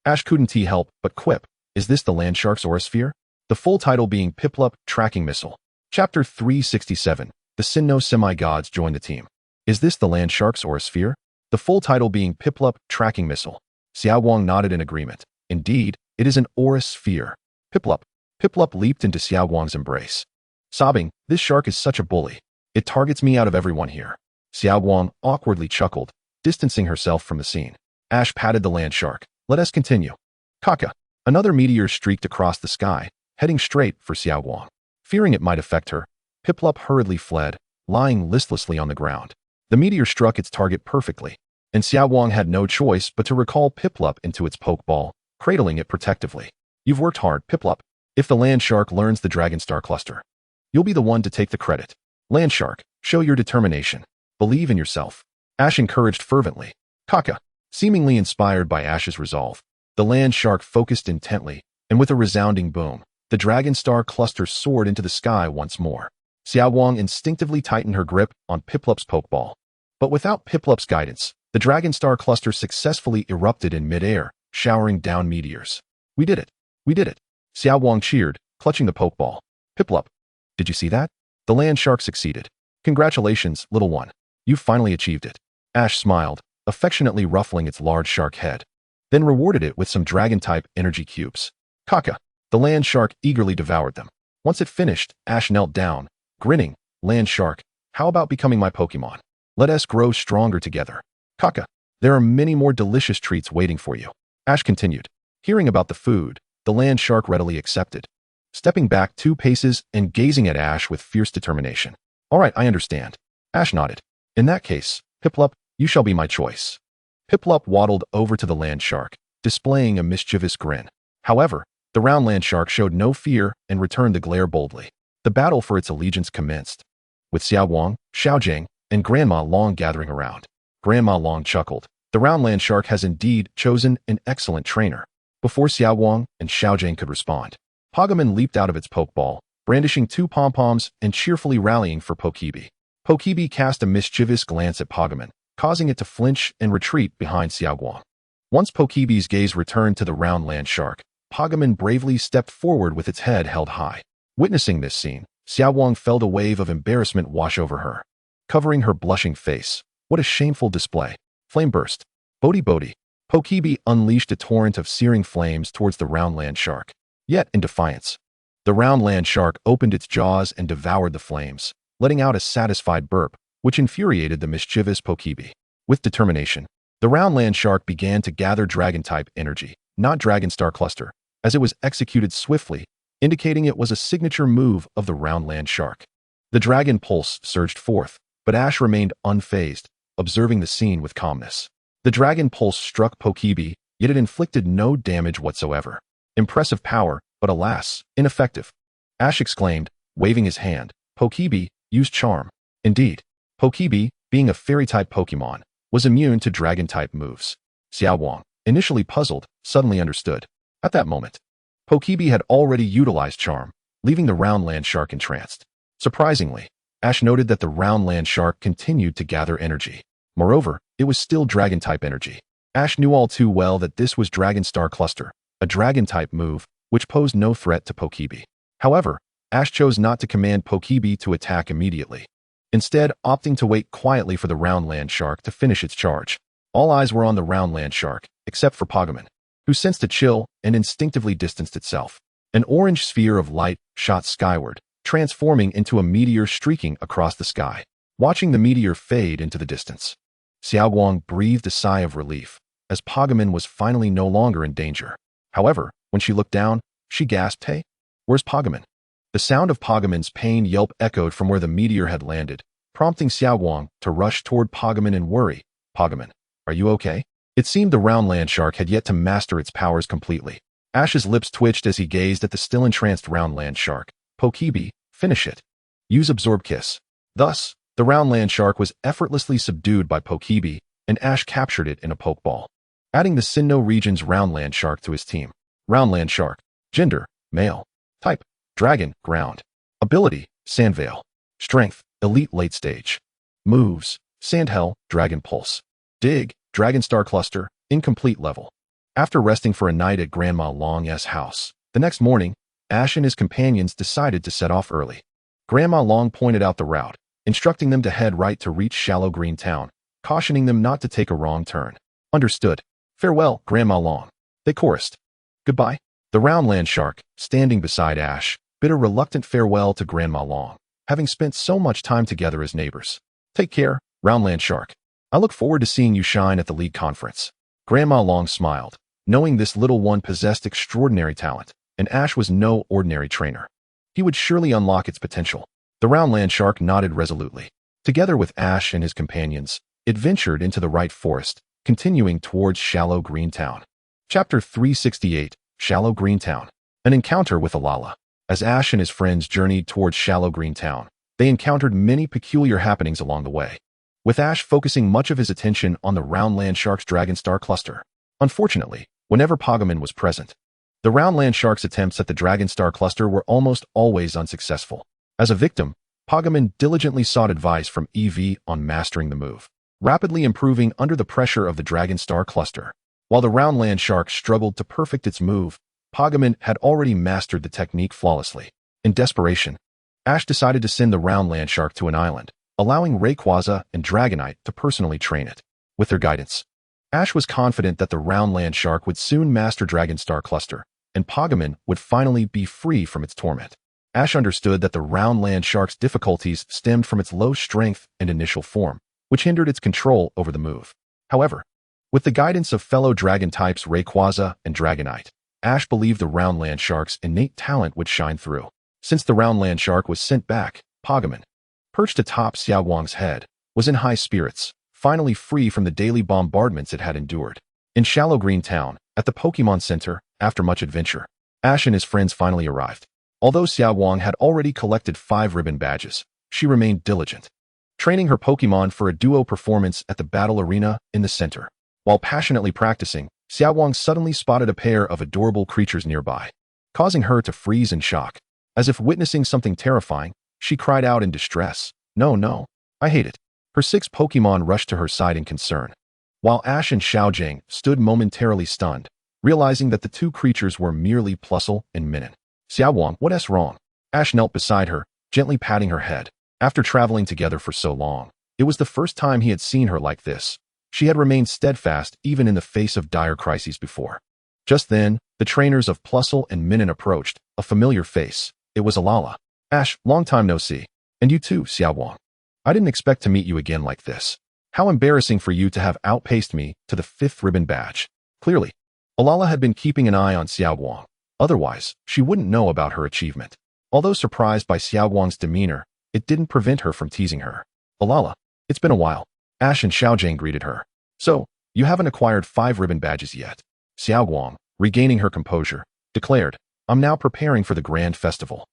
Ash couldn't help but quip, is this the land shark's aura sphere? The full title being Piplup Tracking Missile. Chapter 367, the Sinnoh Semi-Gods join the team. Is this the land shark's aura sphere? The full title being Piplup Tracking Missile. Xiao Wang nodded in agreement. Indeed, it is an aura sphere. Piplup. Piplup leaped into Xiao Wang's embrace. Sobbing, this shark is such a bully. It targets me out of everyone here. Xiao Wang awkwardly chuckled, distancing herself from the scene. Ash patted the land shark. Let us continue. Kaka. Another meteor streaked across the sky, heading straight for Xiao Wang. Fearing it might affect her, Piplup hurriedly fled, lying listlessly on the ground. The meteor struck its target perfectly, and Xiao Wang had no choice but to recall Piplup into its pokeball, cradling it protectively. You've worked hard, Piplup. If the land shark learns the Dragon Star Cluster, you'll be the one to take the credit. Land shark, show your determination. Believe in yourself. Ash encouraged fervently. Kaka. Seemingly inspired by Ash's resolve, the land shark focused intently, and with a resounding boom, the Dragon Star Cluster soared into the sky once more. Xiao Wang instinctively tightened her grip on Piplup's pokeball. But without Piplup's guidance, the Dragon Star Cluster successfully erupted in midair, showering down meteors. We did it! We did it! Xiao Wang cheered, clutching the pokeball. Piplup, did you see that? The land shark succeeded. Congratulations, little one. You've finally achieved it. Ash smiled, affectionately ruffling its large shark head, then rewarded it with some dragon-type energy cubes. Kaka. The land shark eagerly devoured them. Once it finished, Ash knelt down, grinning. Land shark, how about becoming my Pokémon? Let us grow stronger together. Kaka. There are many more delicious treats waiting for you. Ash continued. Hearing about the food, the land shark readily accepted, stepping back 2 paces and gazing at Ash with fierce determination. All right, I understand. Ash nodded. In that case, Piplup, you shall be my choice. Piplup waddled over to the land shark, displaying a mischievous grin. However, the round land shark showed no fear and returned the glare boldly. The battle for its allegiance commenced, with Xiao Wang, Xiaojing, and Grandma Long gathering around. Grandma Long chuckled. The round land shark has indeed chosen an excellent trainer. Before Xiao Wang and Xiaojing could respond, Pokémon leaped out of its Pokeball, brandishing 2 pom-poms and cheerfully rallying for Pokebee. Pokebee cast a mischievous glance at Pokémon, causing it to flinch and retreat behind Xiao Wang. Once Pokebee's gaze returned to the round land shark, Pokémon bravely stepped forward with its head held high. Witnessing this scene, Xiao Wang felt a wave of embarrassment wash over her, covering her blushing face. What a shameful display. Flame burst. Bodhi Bodhi. Pokebee unleashed a torrent of searing flames towards the round land shark. Yet, in defiance, the round land shark opened its jaws and devoured the flames, letting out a satisfied burp, which infuriated the mischievous Pokebee. With determination, the round land shark began to gather dragon-type energy, not Dragon Star Cluster, as it was executed swiftly, indicating it was a signature move of the round land shark. The dragon pulse surged forth, but Ash remained unfazed, observing the scene with calmness. The dragon pulse struck Pokebee, yet it inflicted no damage whatsoever. Impressive power, but alas, ineffective. Ash exclaimed, waving his hand. Pokebee, use Charm. Indeed, Pokebee, being a fairy-type Pokemon, was immune to dragon-type moves. Xiao Wang, initially puzzled, suddenly understood. At that moment, Pokebee had already utilized Charm, leaving the round land shark entranced. Surprisingly, Ash noted that the round land shark continued to gather energy. Moreover, it was still dragon-type energy. Ash knew all too well that this was Dragon Star Cluster, a dragon-type move, which posed no threat to Pokebee. However, Ash chose not to command Pokebee to attack immediately, instead opting to wait quietly for the round land shark to finish its charge. All eyes were on the round land shark, except for Pokémon, who sensed a chill and instinctively distanced itself. An orange sphere of light shot skyward, transforming into a meteor streaking across the sky. Watching the meteor fade into the distance, Xiao Guang breathed a sigh of relief, as Pokémon was finally no longer in danger. However, when she looked down, she gasped, "Hey, where's Pokémon?" The sound of Pokémon's pained yelp echoed from where the meteor had landed, prompting Xiao Guang to rush toward Pokémon in worry. "Pokémon, are you okay?" It seemed the round land shark had yet to master its powers completely. Ash's lips twitched as he gazed at the still entranced round land shark. Pokebee, finish it. Use Absorb Kiss. Thus, the round land shark was effortlessly subdued by Pokebee, and Ash captured it in a Pokeball, adding the Sinnoh region's round land shark to his team. Round land shark. Gender, male. Type, dragon, ground. Ability, Sandveil. Strength, elite late stage. Moves, Sandhell, Dragon Pulse. Dig, Dragon Star Cluster, incomplete level. After resting for a night at Grandma Long's house, the next morning, Ash and his companions decided to set off early. Grandma Long pointed out the route, instructing them to head right to reach Shallow Green Town, cautioning them not to take a wrong turn. Understood. Farewell, Grandma Long. They chorused. Goodbye. The round land shark, standing beside Ash, bid a reluctant farewell to Grandma Long, having spent so much time together as neighbors. Take care, round land shark. I look forward to seeing you shine at the League Conference. Grandma Long smiled, knowing this little one possessed extraordinary talent, and Ash was no ordinary trainer. He would surely unlock its potential. The round land shark nodded resolutely. Together with Ash and his companions, it ventured into the right forest, continuing towards Shallow Green Town. Chapter 368, Shallow Green Town. An encounter with Alala. As Ash and his friends journeyed towards Shallow Green Town, they encountered many peculiar happenings along the way, with Ash focusing much of his attention on the round land shark's Dragon Star Cluster. Unfortunately, whenever Pokémon was present, the round land shark's attempts at the Dragon Star Cluster were almost always unsuccessful. As a victim, Pokémon diligently sought advice from EV on mastering the move, rapidly improving under the pressure of the Dragon Star Cluster. While the round land shark struggled to perfect its move, Pokémon had already mastered the technique flawlessly. In desperation, Ash decided to send the round land shark to an island, allowing Rayquaza and Dragonite to personally train it. With their guidance, Ash was confident that the round land shark would soon master Dragonstar Cluster, and Pokémon would finally be free from its torment. Ash understood that the round land shark's difficulties stemmed from its low strength and initial form, which hindered its control over the move. However, with the guidance of fellow dragon types Rayquaza and Dragonite, Ash believed the round land shark's innate talent would shine through. Since the round land shark was sent back, Pokémon, perched atop Xiaowang's head, was in high spirits, finally free from the daily bombardments it had endured. In Shallow Green Town, at the Pokémon Center, after much adventure, Ash and his friends finally arrived. Although Xiaowang had already collected 5 ribbon badges, she remained diligent, training her Pokémon for a duo performance at the battle arena in the center. While passionately practicing, Xiaowang suddenly spotted a pair of adorable creatures nearby, causing her to freeze in shock. As if witnessing something terrifying, she cried out in distress, "No, no, I hate it." Her 6 Pokémon rushed to her side in concern, while Ash and Xiaojing stood momentarily stunned, realizing that the 2 creatures were merely Plusle and Minun. "Xiaowang, what's wrong?" Ash knelt beside her, gently patting her head. After traveling together for so long, it was the first time he had seen her like this. She had remained steadfast even in the face of dire crises before. Just then, the trainers of Plusle and Minun approached, a familiar face. It was Alala. "Ash, long time no see. And you too, Xiaowang. I didn't expect to meet you again like this. How embarrassing for you to have outpaced me to the 5th ribbon badge." Clearly, Alala had been keeping an eye on Xiaowang. Otherwise, she wouldn't know about her achievement. Although surprised by Xiaowang's demeanor, it didn't prevent her from teasing her. "Alala, it's been a while." Ash and Xiaojing greeted her. "So, you haven't acquired 5 ribbon badges yet?" Xiaowang, regaining her composure, declared, "I'm now preparing for the grand festival."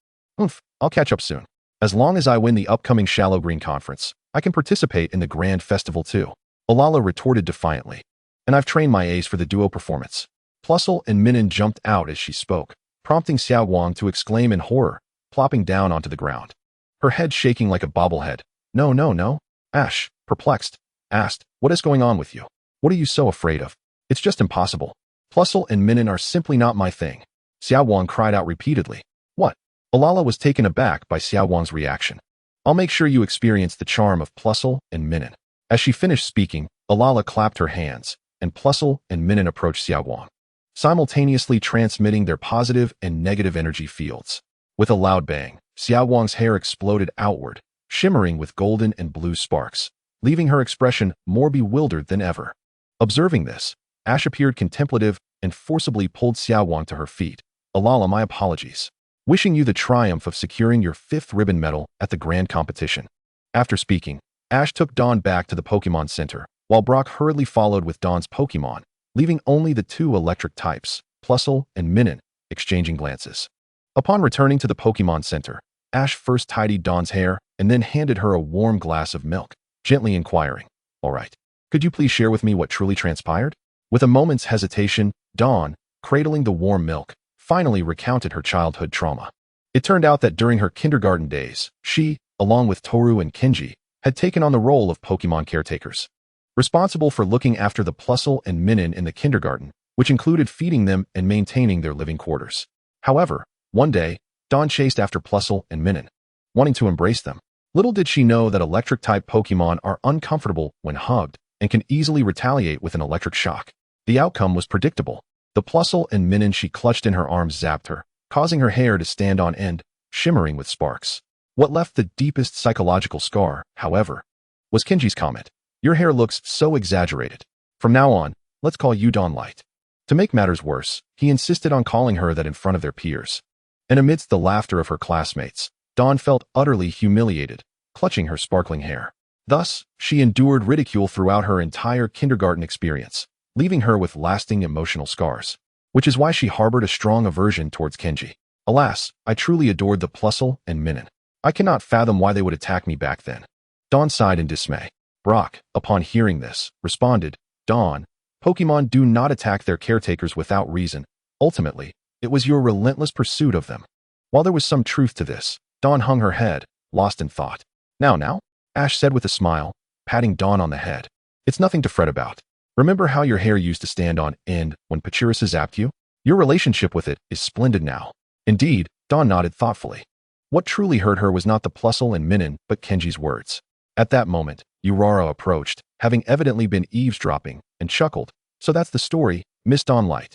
I'll catch up soon. As long as I win the upcoming Shallow Green Conference, I can participate in the grand festival too," Alala retorted defiantly. "And I've trained my A's for the duo performance." Plusle and Minun jumped out as she spoke, prompting Xiaowang to exclaim in horror, plopping down onto the ground, her head shaking like a bobblehead. "No, no, no." Ash, perplexed, asked, "What is going on with you? What are you so afraid of? It's just impossible. Plusle and Minun are simply not my thing." Xiaowang cried out repeatedly. "What?" Alala was taken aback by Xiaowang's reaction. "I'll make sure you experience the charm of Plusle and Minun." As she finished speaking, Alala clapped her hands, and Plusle and Minun approached Xiaowang, simultaneously transmitting their positive and negative energy fields. With a loud bang, Xiaowang's hair exploded outward, shimmering with golden and blue sparks, leaving her expression more bewildered than ever. Observing this, Ash appeared contemplative and forcibly pulled Xiaowang to her feet. "Alala, my apologies. Wishing you the triumph of securing your 5th ribbon medal at the grand competition." After speaking, Ash took Dawn back to the Pokémon Center, while Brock hurriedly followed with Dawn's Pokémon, leaving only the 2 electric types, Plusle and Minun, exchanging glances. Upon returning to the Pokémon Center, Ash first tidied Dawn's hair and then handed her a warm glass of milk, gently inquiring, "All right, could you please share with me what truly transpired?" With a moment's hesitation, Dawn, cradling the warm milk, finally recounted her childhood trauma. It turned out that during her kindergarten days, she, along with Toru and Kenji, had taken on the role of Pokémon caretakers, responsible for looking after the Plusle and Minun in the kindergarten, which included feeding them and maintaining their living quarters. However, one day, Dawn chased after Plusle and Minun, wanting to embrace them. Little did she know that electric-type Pokémon are uncomfortable when hugged and can easily retaliate with an electric shock. The outcome was predictable. The Plusle and Minun she clutched in her arms zapped her, causing her hair to stand on end, shimmering with sparks. What left the deepest psychological scar, however, was Kenji's comment. "Your hair looks so exaggerated. From now on, let's call you Dawn Light." To make matters worse, he insisted on calling her that in front of their peers. And amidst the laughter of her classmates, Dawn felt utterly humiliated, clutching her sparkling hair. Thus, she endured ridicule throughout her entire kindergarten experience, leaving her with lasting emotional scars, which is why she harbored a strong aversion towards Kenji. "Alas, I truly adored the Plusle and Minun. I cannot fathom why they would attack me back then." Dawn sighed in dismay. Brock, upon hearing this, responded, "Dawn, Pokémon do not attack their caretakers without reason. Ultimately, it was your relentless pursuit of them." While there was some truth to this, Dawn hung her head, lost in thought. Now, Ash said with a smile, patting Dawn on the head. "It's nothing to fret about. Remember how your hair used to stand on end when Pachyrus zapped you? Your relationship with it is splendid now." Indeed, Dawn nodded thoughtfully. What truly hurt her was not the Plusle and Minun, but Kenji's words. At that moment, Urara approached, having evidently been eavesdropping, and chuckled. "So that's the story, Miss Dawnlight."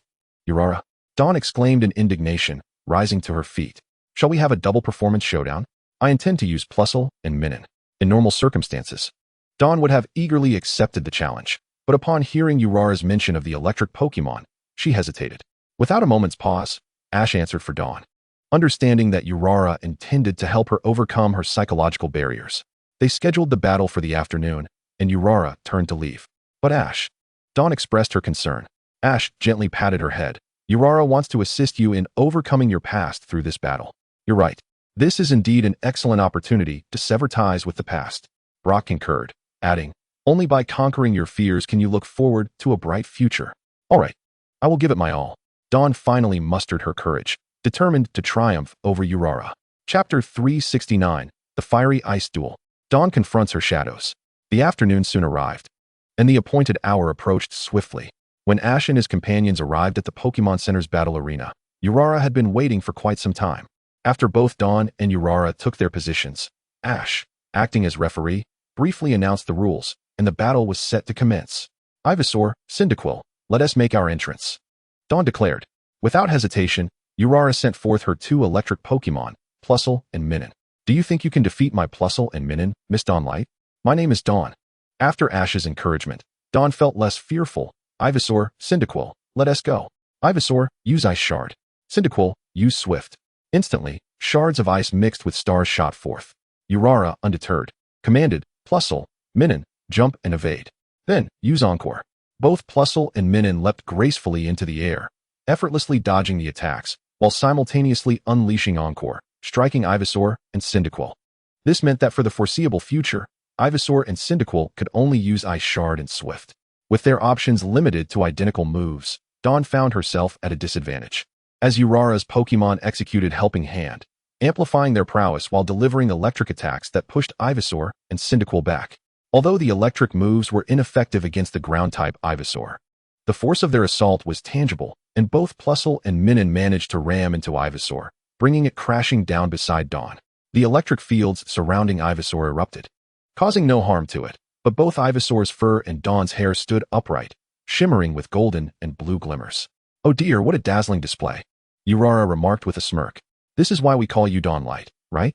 "Urara?" Dawn exclaimed in indignation, rising to her feet. "Shall we have a double performance showdown? I intend to use Plusle and Minun. In normal circumstances." Dawn would have eagerly accepted the challenge, but upon hearing Urara's mention of the electric Pokémon, she hesitated. Without a moment's pause, Ash answered for Dawn. Understanding that Urara intended to help her overcome her psychological barriers, they scheduled the battle for the afternoon, and Urara turned to leave. "But Ash," Dawn expressed her concern. Ash gently patted her head. "Urara wants to assist you in overcoming your past through this battle." "You're right. This is indeed an excellent opportunity to sever ties with the past." Brock concurred, adding, "Only by conquering your fears can you look forward to a bright future." "All right. I will give it my all." Dawn finally mustered her courage, determined to triumph over Urara. Chapter 369, The Fiery Ice Duel. Dawn confronts her shadows. The afternoon soon arrived, and the appointed hour approached swiftly. When Ash and his companions arrived at the Pokémon Center's battle arena, Urara had been waiting for quite some time. After both Dawn and Urara took their positions, Ash, acting as referee, briefly announced the rules, and the battle was set to commence. "Ivysaur, Cyndaquil, let us make our entrance," Dawn declared. Without hesitation, Urara sent forth her two electric Pokémon, Plusle and Minun. "Do you think you can defeat my Plusle and Minun, Miss Dawnlight?" "My name is Dawn." After Ash's encouragement, Dawn felt less fearful. "Ivysaur, Cyndaquil, let us go." "Ivysaur, use Ice Shard." "Cyndaquil, use Swift." Instantly, shards of ice mixed with stars shot forth. Urara, undeterred, commanded, "Plusle, Minun, jump and evade. Then, use Encore." Both Plusle and Minun leapt gracefully into the air, effortlessly dodging the attacks, while simultaneously unleashing Encore, striking Ivysaur and Cyndaquil. This meant that for the foreseeable future, Ivysaur and Cyndaquil could only use Ice Shard and Swift. With their options limited to identical moves, Dawn found herself at a disadvantage. As Urara's Pokémon executed Helping Hand, amplifying their prowess while delivering electric attacks that pushed Ivysaur and Cyndaquil back. Although the electric moves were ineffective against the ground-type Ivysaur, the force of their assault was tangible, and both Plusle and Minun managed to ram into Ivysaur, bringing it crashing down beside Dawn. The electric fields surrounding Ivysaur erupted, causing no harm to it, but both Ivysaur's fur and Dawn's hair stood upright, shimmering with golden and blue glimmers. "Oh dear, what a dazzling display," Urara remarked with a smirk. "This is why we call you Dawnlight, right?"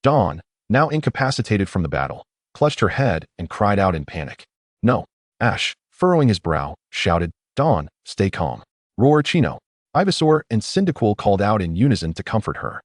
Dawn, now incapacitated from the battle, clutched her head and cried out in panic. "No." Ash, furrowing his brow, shouted, "Dawn, stay calm." "Roar Chino." Ivysaur and Cyndaquil called out in unison to comfort her.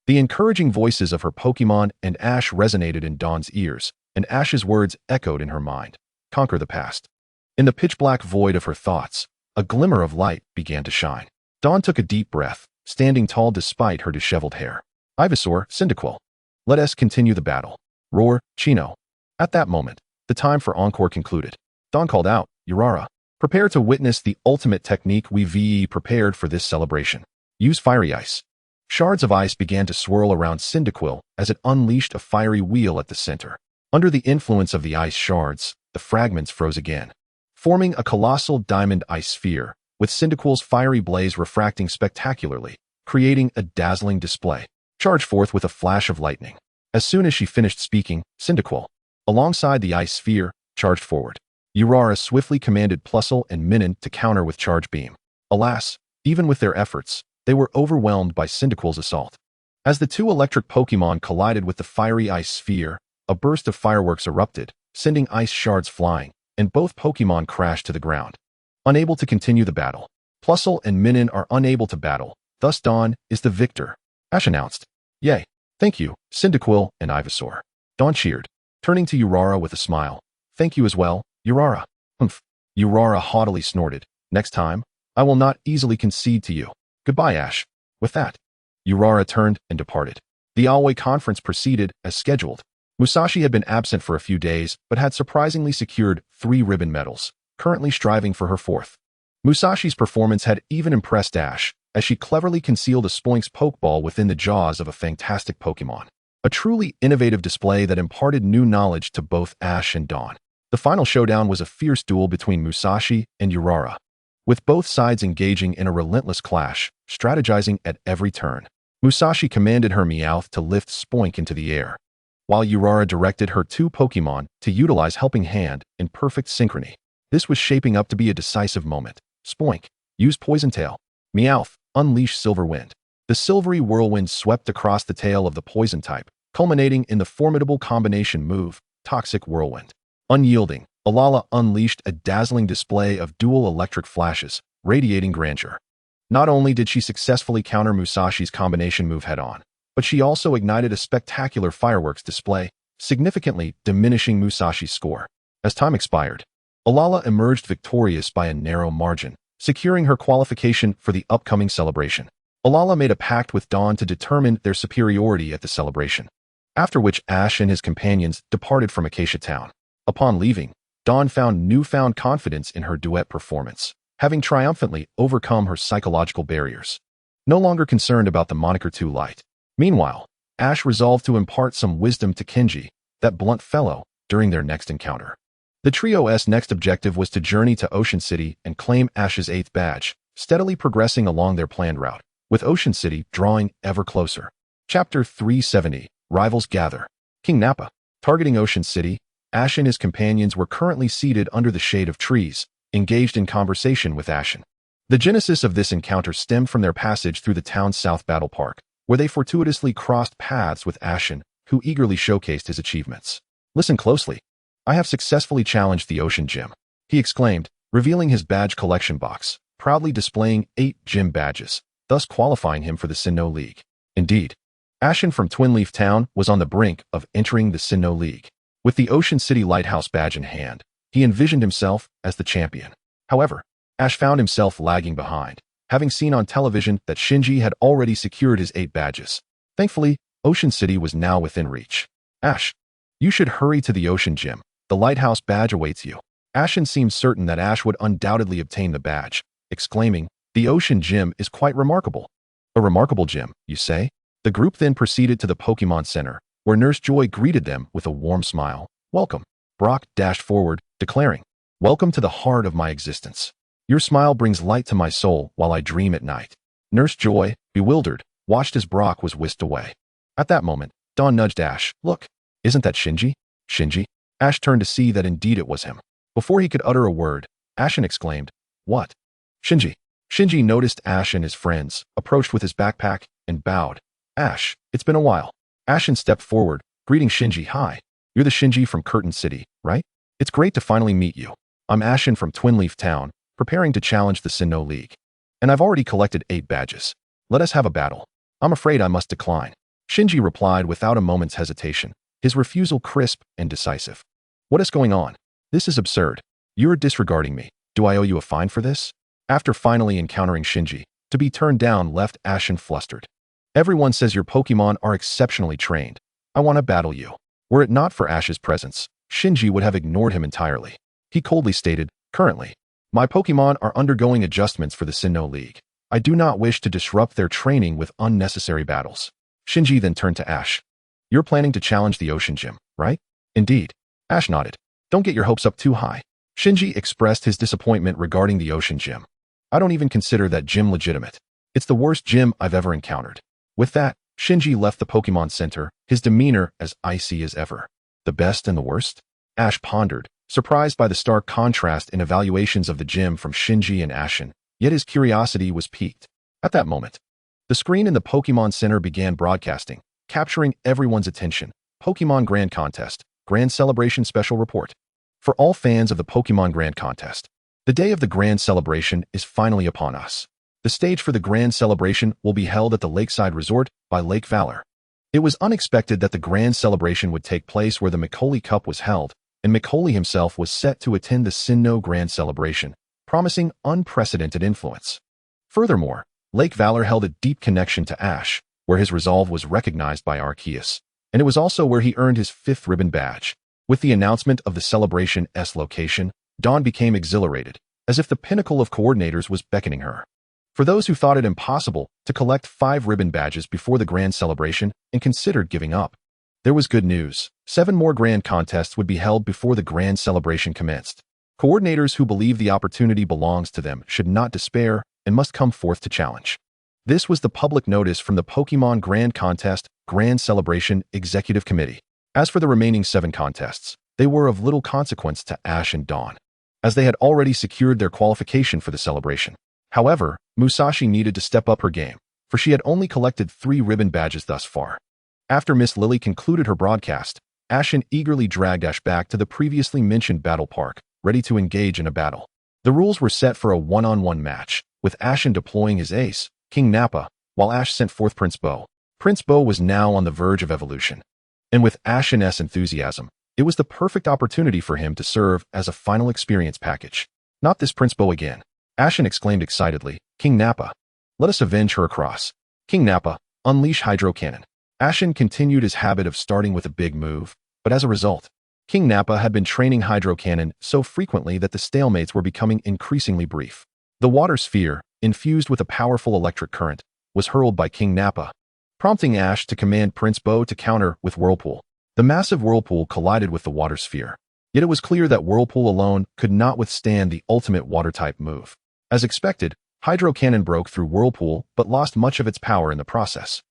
The encouraging voices of her Pokémon and Ash resonated in Dawn's ears, and Ash's words echoed in her mind. "Conquer the past." In the pitch-black void of her thoughts, a glimmer of light began to shine. Dawn took a deep breath, standing tall despite her disheveled hair. "Ivysaur, Cyndaquil, let us continue the battle." "Roar Chino." At that moment, the time for Encore concluded. Dawn called out, "Urara, prepare to witness the ultimate technique we've prepared for this celebration. Use Fiery Ice." Shards of ice began to swirl around Cyndaquil as it unleashed a fiery wheel at the center. Under the influence of the ice shards, the fragments froze again, forming a colossal diamond ice sphere, with Cyndaquil's fiery blaze refracting spectacularly, creating a dazzling display. Charge forth with a flash of lightning. As soon as she finished speaking, Cyndaquil, alongside the ice sphere, charged forward. Urara swiftly commanded Plusle and Minun to counter with Charge Beam. Alas, even with their efforts, they were overwhelmed by Cyndaquil's assault. As the two electric Pokémon collided with the fiery ice sphere, a burst of fireworks erupted, sending ice shards flying, and both Pokémon crashed to the ground. Unable to continue the battle, Plusle and Minun are unable to battle, thus Dawn is the victor, Ash announced. "Yay, thank you, Cyndaquil and Ivysaur." Dawn cheered, turning to Urara with a smile. "Thank you as well, Urara." "Humph." Urara haughtily snorted. "Next time, I will not easily concede to you. Goodbye, Ash." With that, Urara turned and departed. The Alway conference proceeded as scheduled. Musashi had been absent for a few days, but had surprisingly secured 3 ribbon medals, currently striving for her 4th. Musashi's performance had even impressed Ash, as she cleverly concealed a Spoink's Pokeball within the jaws of a fantastic Pokemon. A truly innovative display that imparted new knowledge to both Ash and Dawn. The final showdown was a fierce duel between Musashi and Urara, with both sides engaging in a relentless clash, strategizing at every turn. Musashi commanded her Meowth to lift Spoink into the air, while Urara directed her 2 Pokemon to utilize Helping Hand in perfect synchrony. This was shaping up to be a decisive moment. Spoink, use Poison Tail. Meowth, unleash Silver Wind. The silvery whirlwind swept across the tail of the poison type, culminating in the formidable combination move, Toxic Whirlwind. Unyielding, Alala unleashed a dazzling display of dual electric flashes, radiating grandeur. Not only did she successfully counter Musashi's combination move head-on, but she also ignited a spectacular fireworks display, significantly diminishing Musashi's score. As time expired, Alala emerged victorious by a narrow margin, securing her qualification for the upcoming celebration. Alala made a pact with Dawn to determine their superiority at the celebration, after which Ash and his companions departed from Acacia Town. Upon leaving, Dawn found newfound confidence in her duet performance, having triumphantly overcome her psychological barriers. No longer concerned about the moniker Too Light. Meanwhile, Ash resolved to impart some wisdom to Kenji, that blunt fellow, during their next encounter. The trio's next objective was to journey to Ocean City and claim Ash's 8th badge, steadily progressing along their planned route, with Ocean City drawing ever closer. Chapter 370, Rivals Gather. King Nappa. Targeting Ocean City, Ash and his companions were currently seated under the shade of trees, engaged in conversation with Ashen. The genesis of this encounter stemmed from their passage through the town's South Battle Park, where they fortuitously crossed paths with Ashen, who eagerly showcased his achievements. Listen closely. I have successfully challenged the Ocean Gym, he exclaimed, revealing his badge collection box, proudly displaying 8 gym badges, thus qualifying him for the Sinnoh League. Indeed, Ashen from Twinleaf Town was on the brink of entering the Sinnoh League. With the Ocean City Lighthouse badge in hand, he envisioned himself as the champion. However, Ash found himself lagging behind, having seen on television that Shinji had already secured his 8 badges. Thankfully, Ocean City was now within reach. Ash, you should hurry to the Ocean Gym. The Lighthouse badge awaits you. Ashen seemed certain that Ash would undoubtedly obtain the badge, exclaiming, the Ocean Gym is quite remarkable. A remarkable gym, you say? The group then proceeded to the Pokemon Center, where Nurse Joy greeted them with a warm smile. Welcome. Brock dashed forward, declaring, welcome to the heart of my existence. Your smile brings light to my soul while I dream at night. Nurse Joy, bewildered, watched as Brock was whisked away. At that moment, Dawn nudged Ash. Look, isn't that Shinji? Shinji? Ash turned to see that indeed it was him. Before he could utter a word, Ashen exclaimed, what? Shinji. Shinji noticed Ash and his friends, approached with his backpack, and bowed. Ash, it's been a while. Ashen stepped forward, greeting Shinji. Hi. You're the Shinji from Curtain City, right? It's great to finally meet you. I'm Ashen from Twinleaf Town, preparing to challenge the Sinnoh League. And I've already collected 8 badges. Let us have a battle. I'm afraid I must decline. Shinji replied without a moment's hesitation, his refusal crisp and decisive. What is going on? This is absurd. You're disregarding me. Do I owe you a fine for this? After finally encountering Shinji, to be turned down left Ashen flustered. Everyone says your Pokemon are exceptionally trained. I want to battle you. Were it not for Ash's presence, Shinji would have ignored him entirely. He coldly stated, currently, my Pokemon are undergoing adjustments for the Sinnoh League. I do not wish to disrupt their training with unnecessary battles. Shinji then turned to Ash. You're planning to challenge the Ocean Gym, right? Indeed. Ash nodded. Don't get your hopes up too high. Shinji expressed his disappointment regarding the Ocean Gym. I don't even consider that gym legitimate. It's the worst gym I've ever encountered. With that, Shinji left the Pokemon Center, his demeanor as icy as ever. The best and the worst? Ash pondered, surprised by the stark contrast in evaluations of the gym from Shinji and Ashen, yet his curiosity was piqued. At that moment, the screen in the Pokemon Center began broadcasting, capturing everyone's attention. Pokemon Grand Contest, Grand Celebration Special Report. For all fans of the Pokemon Grand Contest, the day of the Grand Celebration is finally upon us. The stage for the Grand Celebration will be held at the Lakeside Resort by Lake Valor. It was unexpected that the Grand Celebration would take place where the Macaulay Cup was held, and Macaulay himself was set to attend the Sinnoh Grand Celebration, promising unprecedented influence. Furthermore, Lake Valor held a deep connection to Ash, where his resolve was recognized by Arceus, and it was also where he earned his 5th ribbon badge. With the announcement of the celebration's location, Dawn became exhilarated, as if the pinnacle of coordinators was beckoning her. For those who thought it impossible to collect 5 ribbon badges before the Grand Celebration and considered giving up, there was good news. 7 more Grand Contests would be held before the Grand Celebration commenced. Coordinators who believe the opportunity belongs to them should not despair and must come forth to challenge. This was the public notice from the Pokémon Grand Contest Grand Celebration Executive Committee. As for the remaining 7 contests, they were of little consequence to Ash and Dawn, as they had already secured their qualification for the celebration. However, Musashi needed to step up her game, for she had only collected 3 ribbon badges thus far. After Miss Lily concluded her broadcast, Ashen eagerly dragged Ash back to the previously mentioned battle park, ready to engage in a battle. The rules were set for a one-on-one match, with Ashen deploying his ace, King Nappa, while Ash sent forth Prince Bo. Prince Bo was now on the verge of evolution, and with Ashen's enthusiasm, it was the perfect opportunity for him to serve as a final experience package. Not this Prince Bo again. Ashen exclaimed excitedly, King Nappa, let us avenge her across. King Nappa, unleash Hydro Cannon. Ashen continued his habit of starting with a big move, but as a result, King Nappa had been training Hydro Cannon so frequently that the stalemates were becoming increasingly brief. The water sphere, infused with a powerful electric current, was hurled by King Nappa, prompting Ash to command Prince Bo to counter with Whirlpool. The massive Whirlpool collided with the water sphere, yet it was clear that Whirlpool alone could not withstand the ultimate water-type move. As expected, Hydro Cannon broke through Whirlpool but lost much of its power in the process.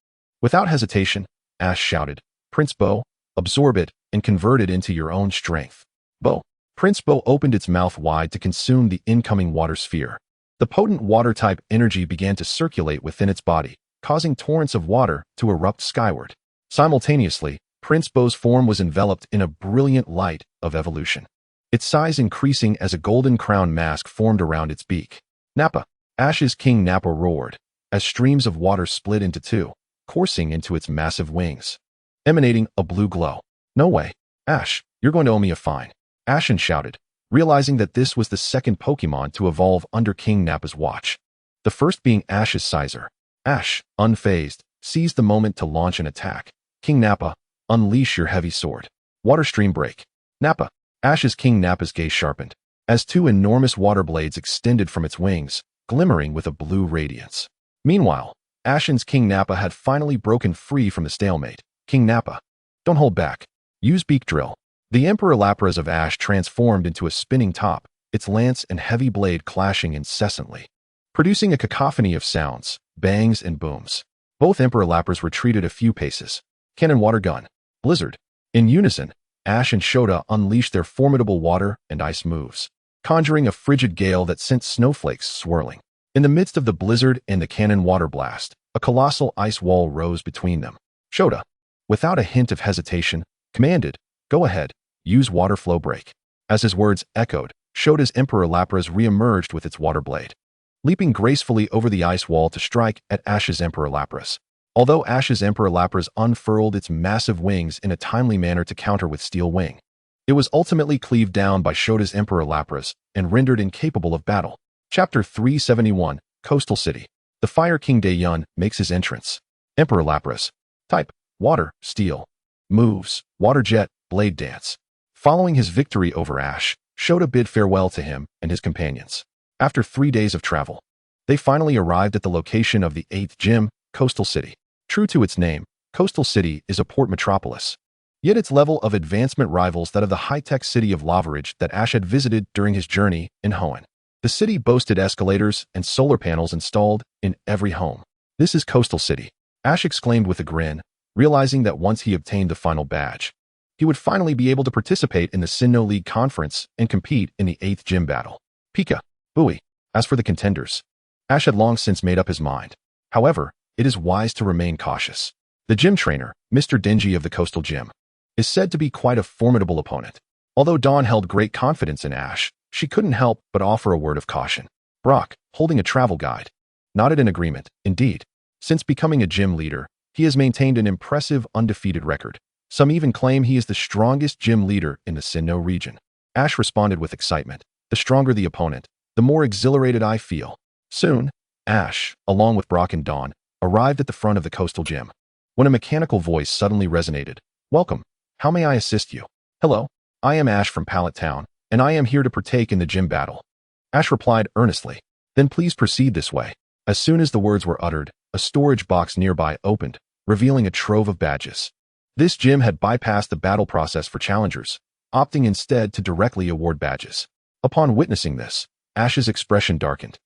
Without hesitation, Ash shouted, Prince Bo, absorb it and convert it into your own strength. Bo. Prince Bo opened its mouth wide to consume the incoming water sphere. The potent water-type energy began to circulate within its body, causing torrents of water to erupt skyward. Simultaneously, Prince Bo's form was enveloped in a brilliant light of evolution, its size increasing as a golden crown mask formed around its beak. Nappa. Ash's King Nappa roared, as streams of water split into 2, coursing into its massive wings, emanating a blue glow. No way. Ash, you're going to owe me a fine. Ashen shouted, realizing that this was the second Pokémon to evolve under King Nappa's watch. The first being Ash's Sizer. Ash, unfazed, seized the moment to launch an attack. King Nappa, unleash your heavy sword. Water stream break. Nappa. Ash's King Nappa's gaze sharpened, as 2 enormous water blades extended from its wings, glimmering with a blue radiance. Meanwhile, Ashen's King Nappa had finally broken free from the stalemate. King Nappa, don't hold back. Use Beak Drill. The Emperor Lapras of Ash transformed into a spinning top, its lance and heavy blade clashing incessantly, producing a cacophony of sounds, bangs and booms. Both Emperor Lapras retreated a few paces. Cannon Water Gun. Blizzard. In unison, Ash and Shota unleashed their formidable water and ice moves, conjuring a frigid gale that sent snowflakes swirling. In the midst of the blizzard and the cannon water blast, a colossal ice wall rose between them. Shota, without a hint of hesitation, commanded, go ahead, use Water Flow Break. As his words echoed, Shota's Emperor Lapras re-emerged with its water blade, leaping gracefully over the ice wall to strike at Ash's Emperor Lapras. Although Ash's Emperor Lapras unfurled its massive wings in a timely manner to counter with Steel Wing, it was ultimately cleaved down by Shota's Emperor Lapras and rendered incapable of battle. Chapter 371, Coastal City. The Fire King Daeyun makes his entrance. Emperor Lapras. Type, Water, Steel. Moves, Water Jet, Blade Dance. Following his victory over Ash, Shota bid farewell to him and his companions. After 3 days of travel, they finally arrived at the location of the 8th gym, Coastal City. True to its name, Coastal City is a port metropolis. Yet its level of advancement rivals that of the high-tech city of Lavaridge that Ash had visited during his journey in Hoenn. The city boasted escalators and solar panels installed in every home. This is Coastal City, Ash exclaimed with a grin, realizing that once he obtained the final badge, he would finally be able to participate in the Sinnoh League conference and compete in the 8th gym battle. Pika, Bui. As for the contenders, Ash had long since made up his mind. However, it is wise to remain cautious. The gym trainer, Mr. Denji of the Coastal Gym, is said to be quite a formidable opponent. Although Dawn held great confidence in Ash, she couldn't help but offer a word of caution. Brock, holding a travel guide, nodded in agreement. Indeed, since becoming a gym leader, he has maintained an impressive undefeated record. Some even claim he is the strongest gym leader in the Sinnoh region. Ash responded with excitement. The stronger the opponent, the more exhilarated I feel. Soon, Ash, along with Brock and Dawn, arrived at the front of the Coastal Gym, when a mechanical voice suddenly resonated. Welcome. How may I assist you? Hello, I am Ash from Pallet Town, and I am here to partake in the gym battle. Ash replied earnestly. Then please proceed this way. As soon as the words were uttered, a storage box nearby opened, revealing a trove of badges. This gym had bypassed the battle process for challengers, opting instead to directly award badges. Upon witnessing this, Ash's expression darkened.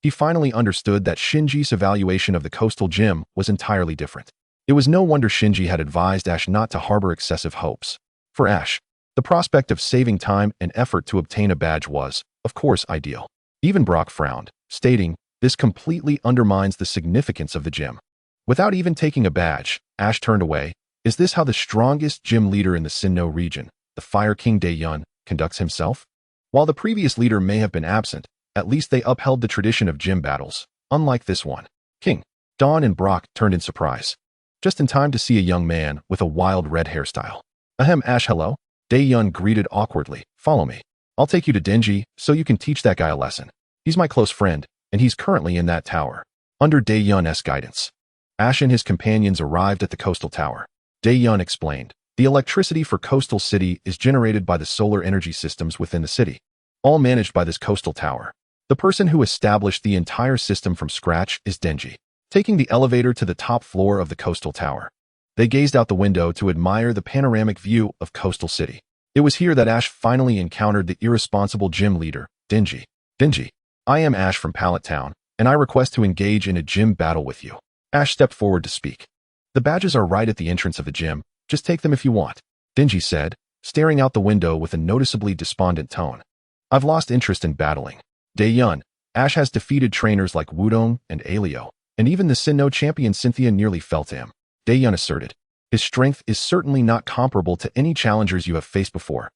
He finally understood that Shinji's evaluation of the coastal gym was entirely different. It was no wonder Shinji had advised Ash not to harbor excessive hopes. For Ash, the prospect of saving time and effort to obtain a badge was, of course, ideal. Even Brock frowned, stating, "This completely undermines the significance of the gym." Without even taking a badge, Ash turned away. Is this how the strongest gym leader in the Sinnoh region, the Fire King Hoenn, conducts himself? While the previous leader may have been absent, at least they upheld the tradition of gym battles, unlike this one. King, Dawn and Brock turned in surprise, just in time to see a young man with a wild red hairstyle. Ahem, Ash, hello? Hoenn greeted awkwardly. Follow me. I'll take you to Denji so you can teach that guy a lesson. He's my close friend, and he's currently in that tower, under Hoenn's guidance. Ash and his companions arrived at the coastal tower. Hoenn explained, the electricity for Coastal City is generated by the solar energy systems within the city, all managed by this coastal tower. The person who established the entire system from scratch is Denji. Taking the elevator to the top floor of the coastal tower, they gazed out the window to admire the panoramic view of Coastal City. It was here that Ash finally encountered the irresponsible gym leader, Denji. Denji, I am Ash from Pallet Town, and I request to engage in a gym battle with you. Ash stepped forward to speak. The badges are right at the entrance of the gym. Just take them if you want, Denji said, staring out the window with a noticeably despondent tone. I've lost interest in battling. Hoenn, Ash has defeated trainers like Wudong and Alio, and even the Sinnoh champion Cynthia nearly fell to him, Hoenn asserted. His strength is certainly not comparable to any challengers you have faced before.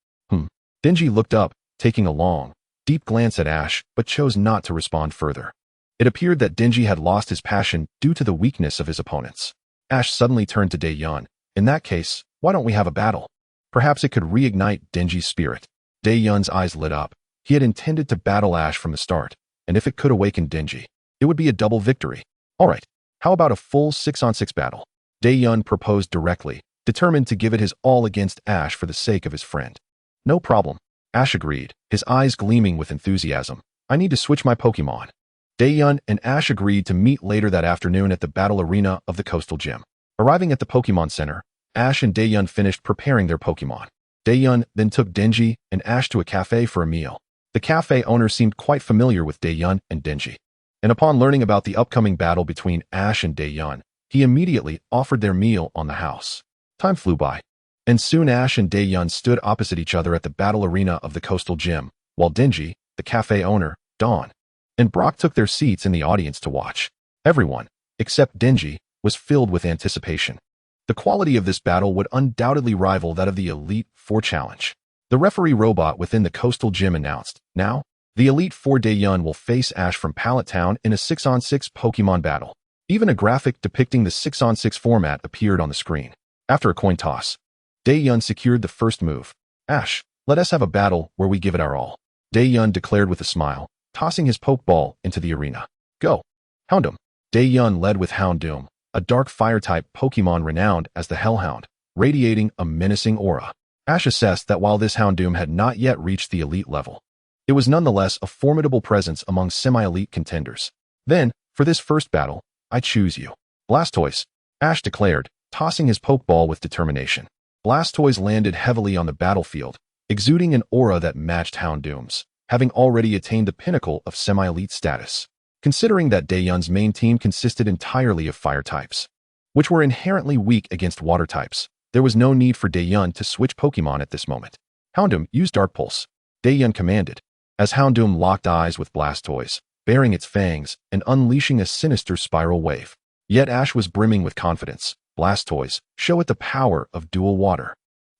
Denji looked up, taking a long, deep glance at Ash, but chose not to respond further. It appeared that Denji had lost his passion due to the weakness of his opponents. Ash suddenly turned to Hoenn. In that case, why don't we have a battle? Perhaps it could reignite Denji's spirit. Hoenn's eyes lit up. He had intended to battle Ash from the start, and if it could awaken Denji, it would be a double victory. Alright, how about a full 6-on-6 battle? Hoenn proposed directly, determined to give it his all against Ash for the sake of his friend. No problem, Ash agreed, his eyes gleaming with enthusiasm. I need to switch my Pokémon. Hoenn and Ash agreed to meet later that afternoon at the battle arena of the coastal gym. Arriving at the Pokémon Center, Ash and Hoenn finished preparing their Pokémon. Hoenn then took Denji and Ash to a cafe for a meal. The cafe owner seemed quite familiar with Hoenn and Denji, and upon learning about the upcoming battle between Ash and Hoenn, he immediately offered their meal on the house. Time flew by, and soon Ash and Hoenn stood opposite each other at the battle arena of the coastal gym, while Denji, the cafe owner, Dawn, and Brock took their seats in the audience to watch. Everyone, except Denji, was filled with anticipation. The quality of this battle would undoubtedly rival that of the Elite Four challenge. The referee robot within the coastal gym announced, now, the Elite Four Hoenn will face Ash from Pallet Town in a 6-on-6 Pokemon battle. Even a graphic depicting the 6-on-6 format appeared on the screen. After a coin toss, Hoenn secured the first move. Ash, let us have a battle where we give it our all, Hoenn declared with a smile, tossing his Pokeball into the arena. Go. Houndoom. Hoenn led with Houndoom, a dark fire-type Pokemon renowned as the Hellhound, radiating a menacing aura. Ash assessed that while this Houndoom had not yet reached the elite level, it was nonetheless a formidable presence among semi-elite contenders. Then, for this first battle, I choose you. Blastoise, Ash declared, tossing his Pokeball with determination. Blastoise landed heavily on the battlefield, exuding an aura that matched Houndoom's, having already attained the pinnacle of semi-elite status. Considering that Hoenn's main team consisted entirely of fire types, which were inherently weak against water types, there was no need for Hoenn to switch Pokemon at this moment. Houndoom, use Dark Pulse, Hoenn commanded, as Houndoom locked eyes with Blastoise, baring its fangs and unleashing a sinister spiral wave. Yet Ash was brimming with confidence. Blastoise, show it the power of dual water.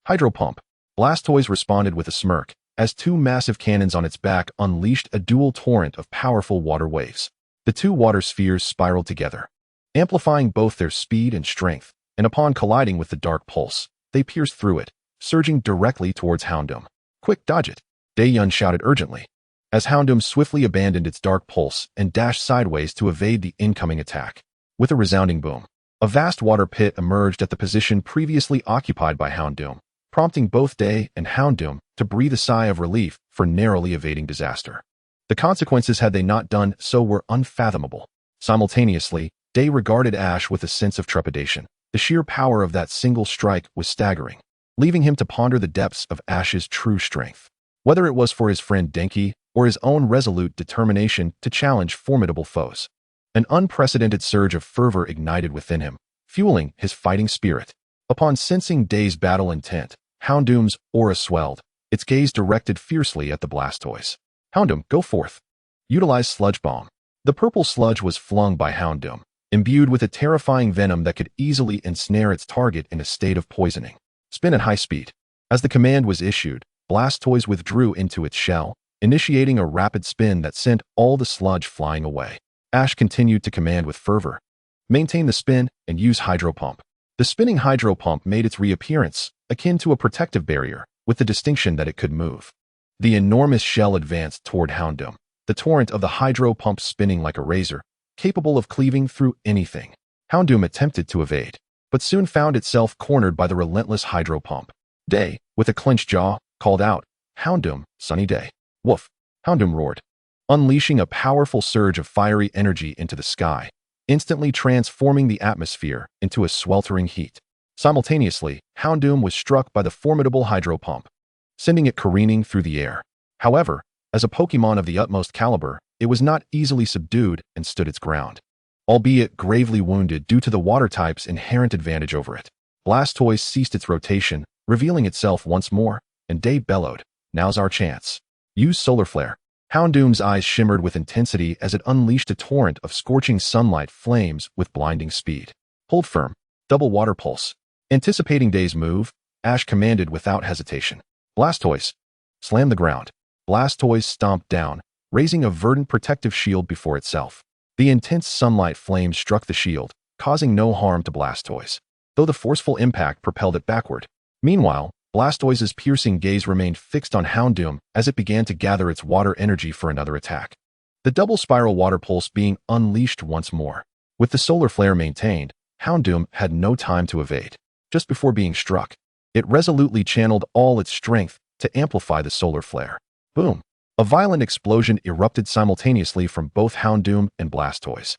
Hydro Pump. Blastoise responded with a smirk, as two massive cannons on its back unleashed a dual torrent of powerful water waves. The two water spheres spiraled together, amplifying both their speed and strength, and upon colliding with the Dark Pulse, they pierced through it, surging directly towards Houndoom. Quick, dodge it, Hoenn shouted urgently, as Houndoom swiftly abandoned its Dark Pulse and dashed sideways to evade the incoming attack. With a resounding boom, a vast water pit emerged at the position previously occupied by Houndoom, prompting both Day and Houndoom to breathe a sigh of relief for narrowly evading disaster. The consequences had they not done so were unfathomable. Simultaneously, Day regarded Ash with a sense of trepidation. The sheer power of that single strike was staggering, leaving him to ponder the depths of Ash's true strength. Whether it was for his friend Denki or his own resolute determination to challenge formidable foes. An unprecedented surge of fervor ignited within him, fueling his fighting spirit. Upon sensing Day's battle intent, Houndoom's aura swelled, its gaze directed fiercely at the Blastoise. Houndoom, go forth. Utilize Sludge Bomb. The purple sludge was flung by Houndoom, imbued with a terrifying venom that could easily ensnare its target in a state of poisoning. Spin at high speed. As the command was issued, Blastoise withdrew into its shell, initiating a rapid spin that sent all the sludge flying away. Ash continued to command with fervor. Maintain the spin and use Hydro Pump. The spinning Hydro Pump made its reappearance, akin to a protective barrier, with the distinction that it could move. The enormous shell advanced toward Houndoom, the torrent of the Hydro Pump spinning like a razor, capable of cleaving through anything. Houndoom attempted to evade, but soon found itself cornered by the relentless Hydro Pump. Day, with a clenched jaw, called out, Houndoom, sunny day. Woof! Houndoom roared, unleashing a powerful surge of fiery energy into the sky, instantly transforming the atmosphere into a sweltering heat. Simultaneously, Houndoom was struck by the formidable Hydro Pump, sending it careening through the air. However, as a Pokémon of the utmost caliber, it was not easily subdued and stood its ground, albeit gravely wounded due to the water type's inherent advantage over it. Blastoise ceased its rotation, revealing itself once more, and Day bellowed, now's our chance. Use Solar Flare. Houndoom's eyes shimmered with intensity as it unleashed a torrent of scorching sunlight flames with blinding speed. Hold firm. Double Water Pulse. Anticipating Day's move, Ash commanded without hesitation. Blastoise. Slam the ground. Blastoise stomped down, raising a verdant protective shield before itself. The intense sunlight flames struck the shield, causing no harm to Blastoise, though the forceful impact propelled it backward. Meanwhile, Blastoise's piercing gaze remained fixed on Houndoom as it began to gather its water energy for another attack. The double spiral water pulse being unleashed once more. With the solar flare maintained, Houndoom had no time to evade. Just before being struck, it resolutely channeled all its strength to amplify the solar flare. Boom! A violent explosion erupted simultaneously from both Houndoom and Blastoise.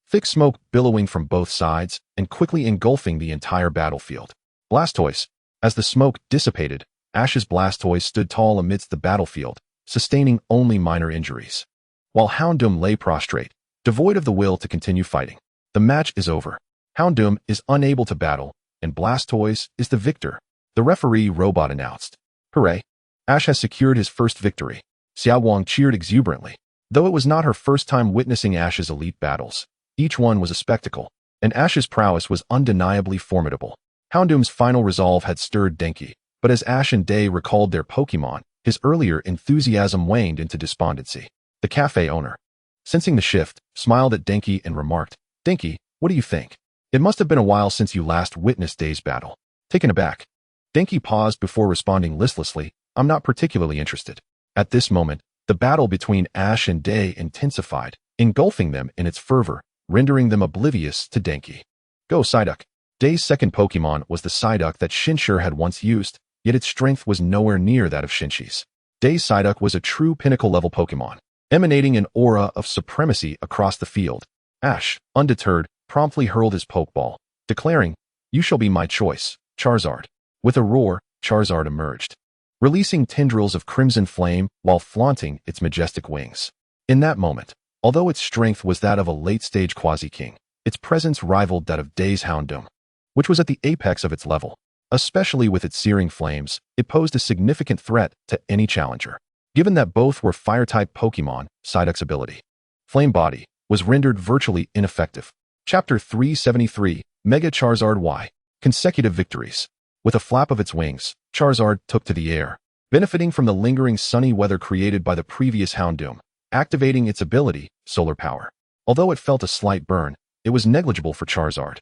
Thick smoke billowing from both sides and quickly engulfing the entire battlefield. Blastoise. As the smoke dissipated, Ash's Blastoise stood tall amidst the battlefield, sustaining only minor injuries. While Houndoom lay prostrate, devoid of the will to continue fighting. The match is over. Houndoom is unable to battle, and Blastoise is the victor, the referee robot announced. Hooray! Ash has secured his first victory. Xiaowang cheered exuberantly. Though it was not her first time witnessing Ash's elite battles, each one was a spectacle, and Ash's prowess was undeniably formidable. Houndoom's final resolve had stirred Denki, but as Ash and Day recalled their Pokémon, his earlier enthusiasm waned into despondency. The cafe owner, sensing the shift, smiled at Denki and remarked, Denki, what do you think? It must have been a while since you last witnessed Day's battle. Taken aback, Denki paused before responding listlessly, I'm not particularly interested. At this moment, the battle between Ash and Day intensified, engulfing them in its fervor, rendering them oblivious to Denki. Go Psyduck. Day's second Pokémon was the Psyduck that Shinji had once used, yet its strength was nowhere near that of Shinji's. Day's Psyduck was a true pinnacle-level Pokémon, emanating an aura of supremacy across the field. Ash, undeterred, promptly hurled his Pokeball, declaring, You shall be my choice, Charizard. With a roar, Charizard emerged, releasing tendrils of crimson flame while flaunting its majestic wings. In that moment, although its strength was that of a late-stage Quasi-King, its presence rivaled that of Day's Houndoom, which was at the apex of its level. Especially with its searing flames, it posed a significant threat to any challenger. Given that both were fire-type Pokémon, Psyduck's ability, Flame Body, was rendered virtually ineffective. Chapter 373, Mega Charizard Y. Consecutive victories. With a flap of its wings, Charizard took to the air, benefiting from the lingering sunny weather created by the previous Houndoom, activating its ability, Solar Power. Although it felt a slight burn, it was negligible for Charizard,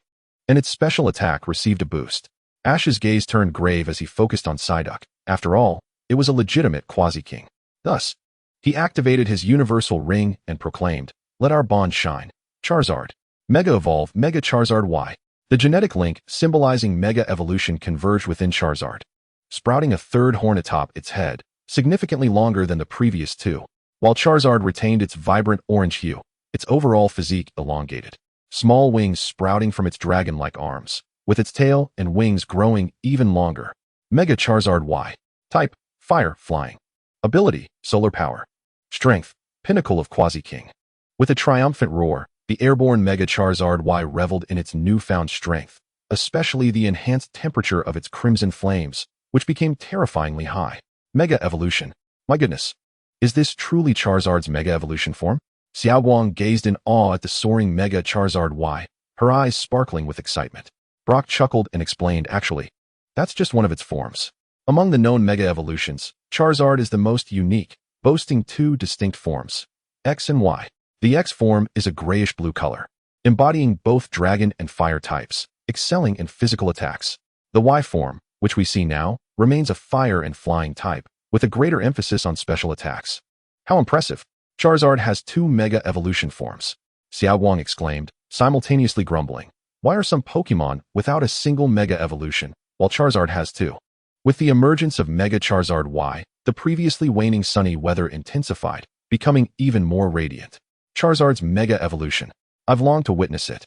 and its special attack received a boost. Ash's gaze turned grave as he focused on Psyduck. After all, it was a legitimate Quasi-King. Thus, he activated his Universal Ring and proclaimed, Let our bond shine. Charizard. Mega Evolve Mega Charizard Y. The genetic link symbolizing Mega Evolution converged within Charizard, sprouting a third horn atop its head, significantly longer than the previous two. While Charizard retained its vibrant orange hue, its overall physique elongated. Small wings sprouting from its dragon-like arms, with its tail and wings growing even longer. Mega Charizard Y. Type, Fire, Flying. Ability, Solar Power. Strength, pinnacle of Quasi-King. With a triumphant roar, the airborne Mega Charizard Y reveled in its newfound strength, especially the enhanced temperature of its crimson flames, which became terrifyingly high. Mega Evolution. My goodness. Is this truly Charizard's Mega Evolution form? Xiaoguang gazed in awe at the soaring Mega Charizard Y, her eyes sparkling with excitement. Brock chuckled and explained, actually, that's just one of its forms. Among the known Mega Evolutions, Charizard is the most unique, boasting two distinct forms, X and Y. The X form is a grayish-blue color, embodying both dragon and fire types, excelling in physical attacks. The Y form, which we see now, remains a fire and flying type, with a greater emphasis on special attacks. How impressive! Charizard has two Mega Evolution forms, Xiaoguang exclaimed, simultaneously grumbling. Why are some Pokémon without a single Mega Evolution, while Charizard has two? With the emergence of Mega Charizard Y, the previously waning sunny weather intensified, becoming even more radiant. Charizard's Mega Evolution. I've longed to witness it.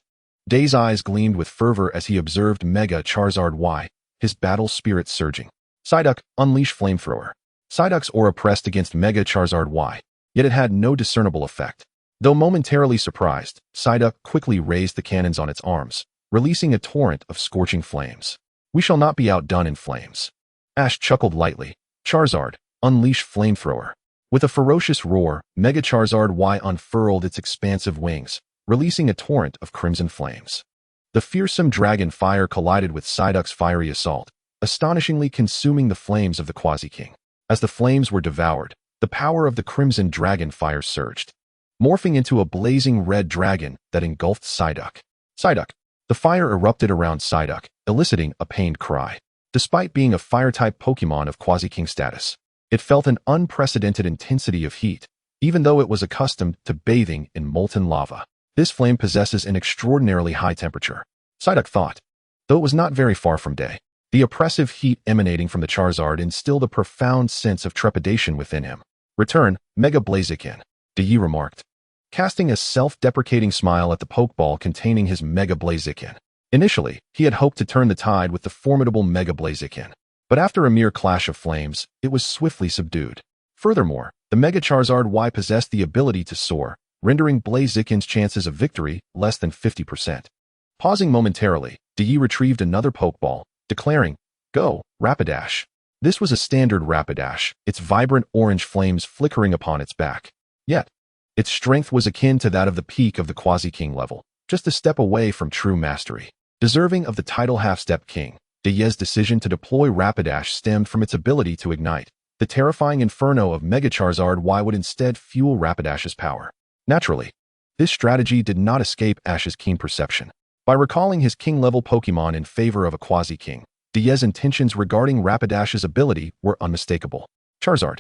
Day's eyes gleamed with fervor as he observed Mega Charizard Y, his battle spirit surging. Psyduck, unleash Flamethrower. Psyduck's aura pressed against Mega Charizard Y, yet it had no discernible effect. Though momentarily surprised, Psyduck quickly raised the cannons on its arms, releasing a torrent of scorching flames. We shall not be outdone in flames. Ash chuckled lightly. Charizard, unleash Flamethrower. With a ferocious roar, Mega Charizard Y unfurled its expansive wings, releasing a torrent of crimson flames. The fearsome dragon fire collided with Psyduck's fiery assault, astonishingly consuming the flames of the Quasi-King. As the flames were devoured, the power of the crimson dragon fire surged, morphing into a blazing red dragon that engulfed Psyduck. Psyduck. The fire erupted around Psyduck, eliciting a pained cry. Despite being a fire-type Pokémon of Quasi-King status, it felt an unprecedented intensity of heat, even though it was accustomed to bathing in molten lava. This flame possesses an extraordinarily high temperature, Psyduck thought. Though it was not very far from day, the oppressive heat emanating from the Charizard instilled a profound sense of trepidation within him. Return, Mega Blaziken, Yi remarked, casting a self-deprecating smile at the Pokeball containing his Mega Blaziken. Initially, he had hoped to turn the tide with the formidable Mega Blaziken, but after a mere clash of flames, it was swiftly subdued. Furthermore, the Mega Charizard Y possessed the ability to soar, rendering Blaziken's chances of victory less than 50%. Pausing momentarily, Yi retrieved another Pokeball, declaring, "Go, Rapidash." This was a standard Rapidash, its vibrant orange flames flickering upon its back. Yet, its strength was akin to that of the peak of the Quasi-King level, just a step away from true mastery. Deserving of the title Half-Step King, Ye's decision to deploy Rapidash stemmed from its ability to ignite. The terrifying inferno of Mega Charizard Y would instead fuel Rapidash's power. Naturally, this strategy did not escape Ash's keen perception. By recalling his king-level Pokémon in favor of a Quasi-King, Ye's intentions regarding Rapidash's ability were unmistakable. Charizard,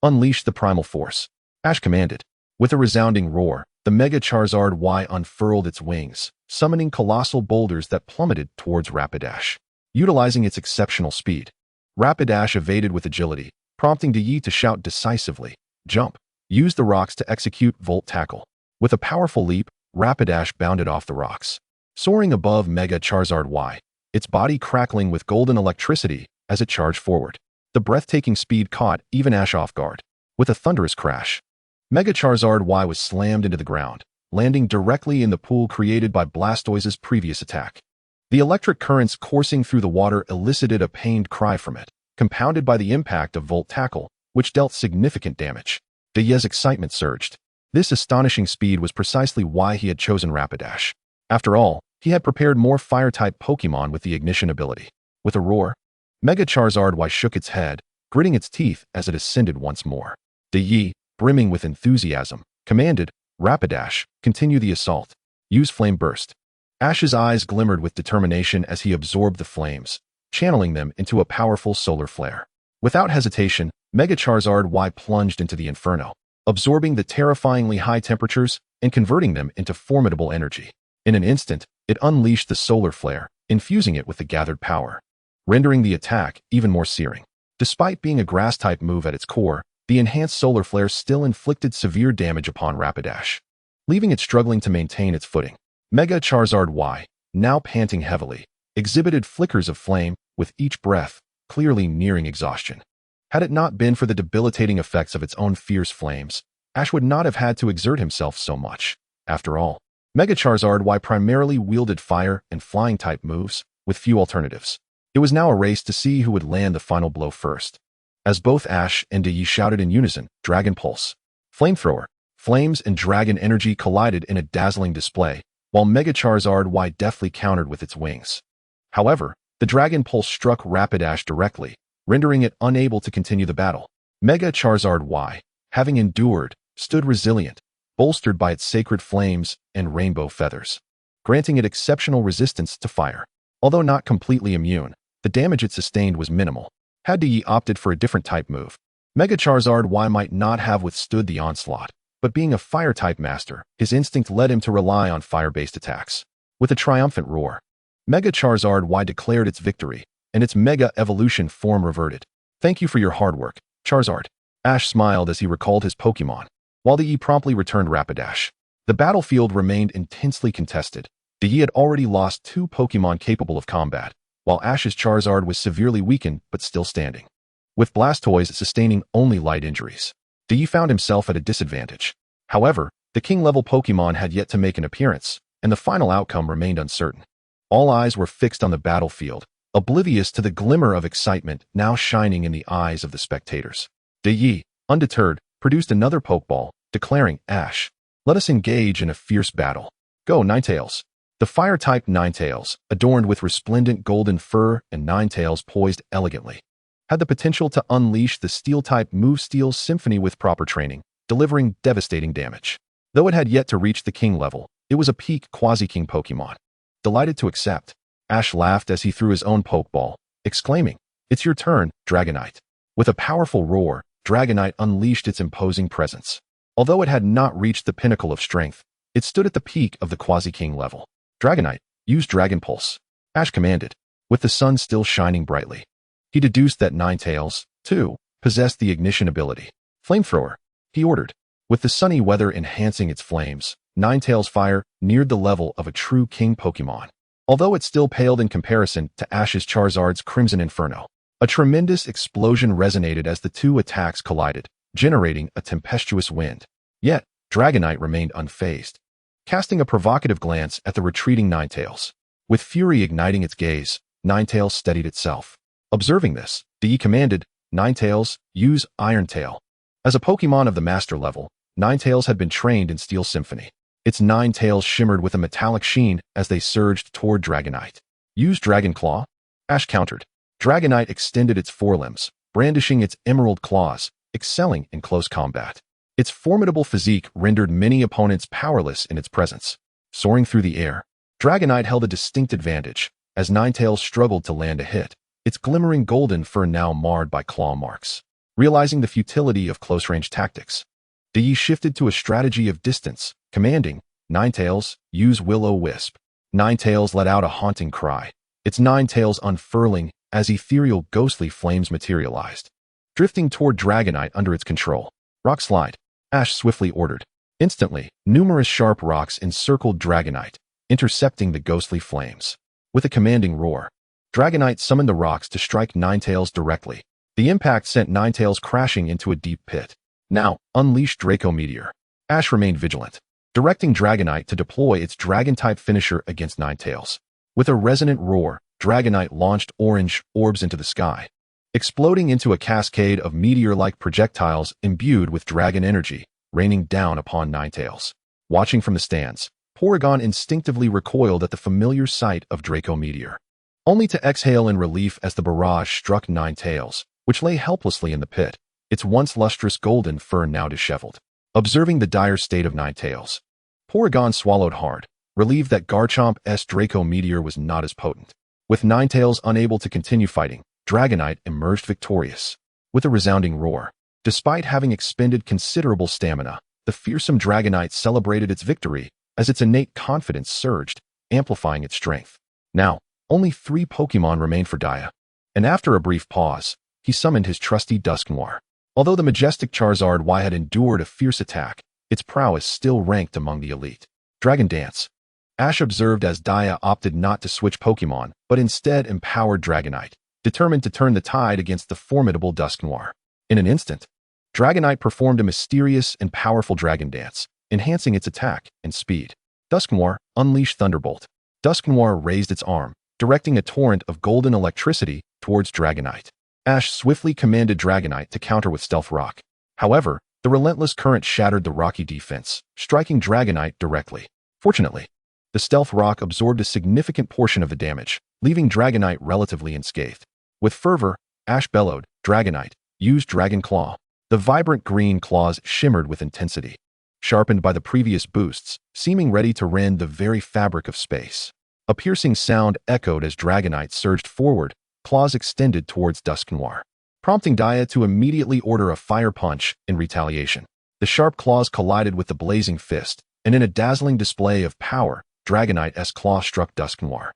unleash the primal force, Ash commanded. With a resounding roar, the Mega Charizard Y unfurled its wings, summoning colossal boulders that plummeted towards Rapidash. Utilizing its exceptional speed, Rapidash evaded with agility, prompting Yi to shout decisively, "Jump!" Use the rocks to execute Volt Tackle. With a powerful leap, Rapidash bounded off the rocks, soaring above Mega Charizard Y, its body crackling with golden electricity as it charged forward. The breathtaking speed caught even Ash off guard. With a thunderous crash, Mega Charizard Y was slammed into the ground, landing directly in the pool created by Blastoise's previous attack. The electric currents coursing through the water elicited a pained cry from it, compounded by the impact of Volt Tackle, which dealt significant damage. Ye's excitement surged. This astonishing speed was precisely why he had chosen Rapidash. After all, he had prepared more fire-type Pokémon with the ignition ability. With a roar, Mega Charizard Y shook its head, gritting its teeth as it ascended once more. Yi, brimming with enthusiasm, commanded, "Rapidash, continue the assault. Use Flame Burst." Ash's eyes glimmered with determination as he absorbed the flames, channeling them into a powerful solar flare. Without hesitation, Mega Charizard Y plunged into the inferno, absorbing the terrifyingly high temperatures and converting them into formidable energy. In an instant, it unleashed the solar flare, infusing it with the gathered power, rendering the attack even more searing. Despite being a grass-type move at its core, the enhanced solar flare still inflicted severe damage upon Rapidash, leaving it struggling to maintain its footing. Mega Charizard Y, now panting heavily, exhibited flickers of flame with each breath, clearly nearing exhaustion. Had it not been for the debilitating effects of its own fierce flames, Ash would not have had to exert himself so much. After all, Mega Charizard Y primarily wielded fire and flying type moves, with few alternatives. It was now a race to see who would land the final blow first. As both Ash and Yi shouted in unison, Dragon Pulse. Flamethrower, flames and dragon energy collided in a dazzling display, while Mega Charizard Y deftly countered with its wings. However, the Dragon Pulse struck Rapidash directly, rendering it unable to continue the battle. Mega Charizard Y, having endured, stood resilient, bolstered by its sacred flames and rainbow feathers, granting it exceptional resistance to fire. Although not completely immune, the damage it sustained was minimal. Had Yi opted for a different type move, Mega Charizard Y might not have withstood the onslaught, but being a fire-type master, his instinct led him to rely on fire-based attacks. With a triumphant roar, Mega Charizard Y declared its victory, and its Mega Evolution form reverted. "Thank you for your hard work, Charizard." Ash smiled as he recalled his Pokémon, while the Yi promptly returned Rapidash. The battlefield remained intensely contested. The Yi had already lost 2 Pokémon capable of combat, while Ash's Charizard was severely weakened but still standing, with Blastoise sustaining only light injuries. The Yi found himself at a disadvantage. However, the King-level Pokémon had yet to make an appearance, and the final outcome remained uncertain. All eyes were fixed on the battlefield, oblivious to the glimmer of excitement now shining in the eyes of the spectators. The Yi, undeterred, produced another Pokeball, declaring, "Ash, let us engage in a fierce battle. Go, Ninetales." The fire-type Ninetales, adorned with resplendent golden fur and Ninetales poised elegantly, had the potential to unleash the Steel-type move Steel Symphony with proper training, delivering devastating damage. Though it had yet to reach the King level, it was a peak Quasi-King Pokemon. Delighted to accept, Ash laughed as he threw his own Pokeball, exclaiming, "It's your turn, Dragonite." With a powerful roar, Dragonite unleashed its imposing presence. Although it had not reached the pinnacle of strength, it stood at the peak of the Quasi-King level. "Dragonite, use Dragon Pulse," Ash commanded, with the sun still shining brightly. He deduced that Ninetales, too, possessed the ignition ability. "Flamethrower," he ordered. With the sunny weather enhancing its flames, Ninetales' fire neared the level of a true King Pokémon, although it still paled in comparison to Ash's Charizard's Crimson Inferno. A tremendous explosion resonated as the two attacks collided, generating a tempestuous wind. Yet, Dragonite remained unfazed, casting a provocative glance at the retreating Ninetales. With fury igniting its gaze, Ninetales steadied itself. Observing this, the Yi commanded, "Ninetales, use Iron Tail." As a Pokémon of the Master level, Ninetales had been trained in Steel Symphony. Its 9 tails shimmered with a metallic sheen as they surged toward Dragonite. "Use Dragon Claw," Ash countered. Dragonite extended its forelimbs, brandishing its emerald claws, excelling in close combat. Its formidable physique rendered many opponents powerless in its presence. Soaring through the air, Dragonite held a distinct advantage, as Ninetales struggled to land a hit, its glimmering golden fur now marred by claw marks. Realizing the futility of close-range tactics, the Yi shifted to a strategy of distance, commanding, "Ninetales, use Will-O-Wisp." Ninetales let out a haunting cry, its 9 tails unfurling as ethereal ghostly flames materialized, drifting toward Dragonite under its control. "Rock Slide," Ash swiftly ordered. Instantly, numerous sharp rocks encircled Dragonite, intercepting the ghostly flames. With a commanding roar, Dragonite summoned the rocks to strike Ninetales directly. The impact sent Ninetales crashing into a deep pit. "Now, unleash Draco Meteor." Ash remained vigilant, directing Dragonite to deploy its Dragon-type finisher against Ninetales. With a resonant roar, Dragonite launched orange orbs into the sky, exploding into a cascade of meteor-like projectiles imbued with dragon energy, raining down upon Ninetales. Watching from the stands, Porygon instinctively recoiled at the familiar sight of Draco Meteor, only to exhale in relief as the barrage struck Ninetales, which lay helplessly in the pit, its once lustrous golden fur now disheveled. Observing the dire state of Ninetales, Porygon swallowed hard, relieved that Garchomp's Draco Meteor was not as potent. With Ninetales unable to continue fighting, Dragonite emerged victorious. With a resounding roar, despite having expended considerable stamina, the fearsome Dragonite celebrated its victory as its innate confidence surged, amplifying its strength. Now, only 3 Pokémon remained for Dia, and after a brief pause, he summoned his trusty Dusknoir. Although the majestic Charizard Y had endured a fierce attack, its prowess still ranked among the elite. "Dragon Dance," Ash observed as Dia opted not to switch Pokémon, but instead empowered Dragonite, determined to turn the tide against the formidable Dusknoir. In an instant, Dragonite performed a mysterious and powerful dragon dance, enhancing its attack and speed. Dusknoir unleashed Thunderbolt. Dusknoir raised its arm, directing a torrent of golden electricity towards Dragonite. Ash swiftly commanded Dragonite to counter with Stealth Rock. However, the relentless current shattered the rocky defense, striking Dragonite directly. Fortunately, the Stealth Rock absorbed a significant portion of the damage, leaving Dragonite relatively unscathed. With fervor, Ash bellowed, "Dragonite, use Dragon Claw." The vibrant green claws shimmered with intensity, sharpened by the previous boosts, seeming ready to rend the very fabric of space. A piercing sound echoed as Dragonite surged forward, claws extended towards Dusknoir, prompting Dia to immediately order a fire punch in retaliation. The sharp claws collided with the blazing fist, and in a dazzling display of power, Dragonite's claw struck Dusknoir,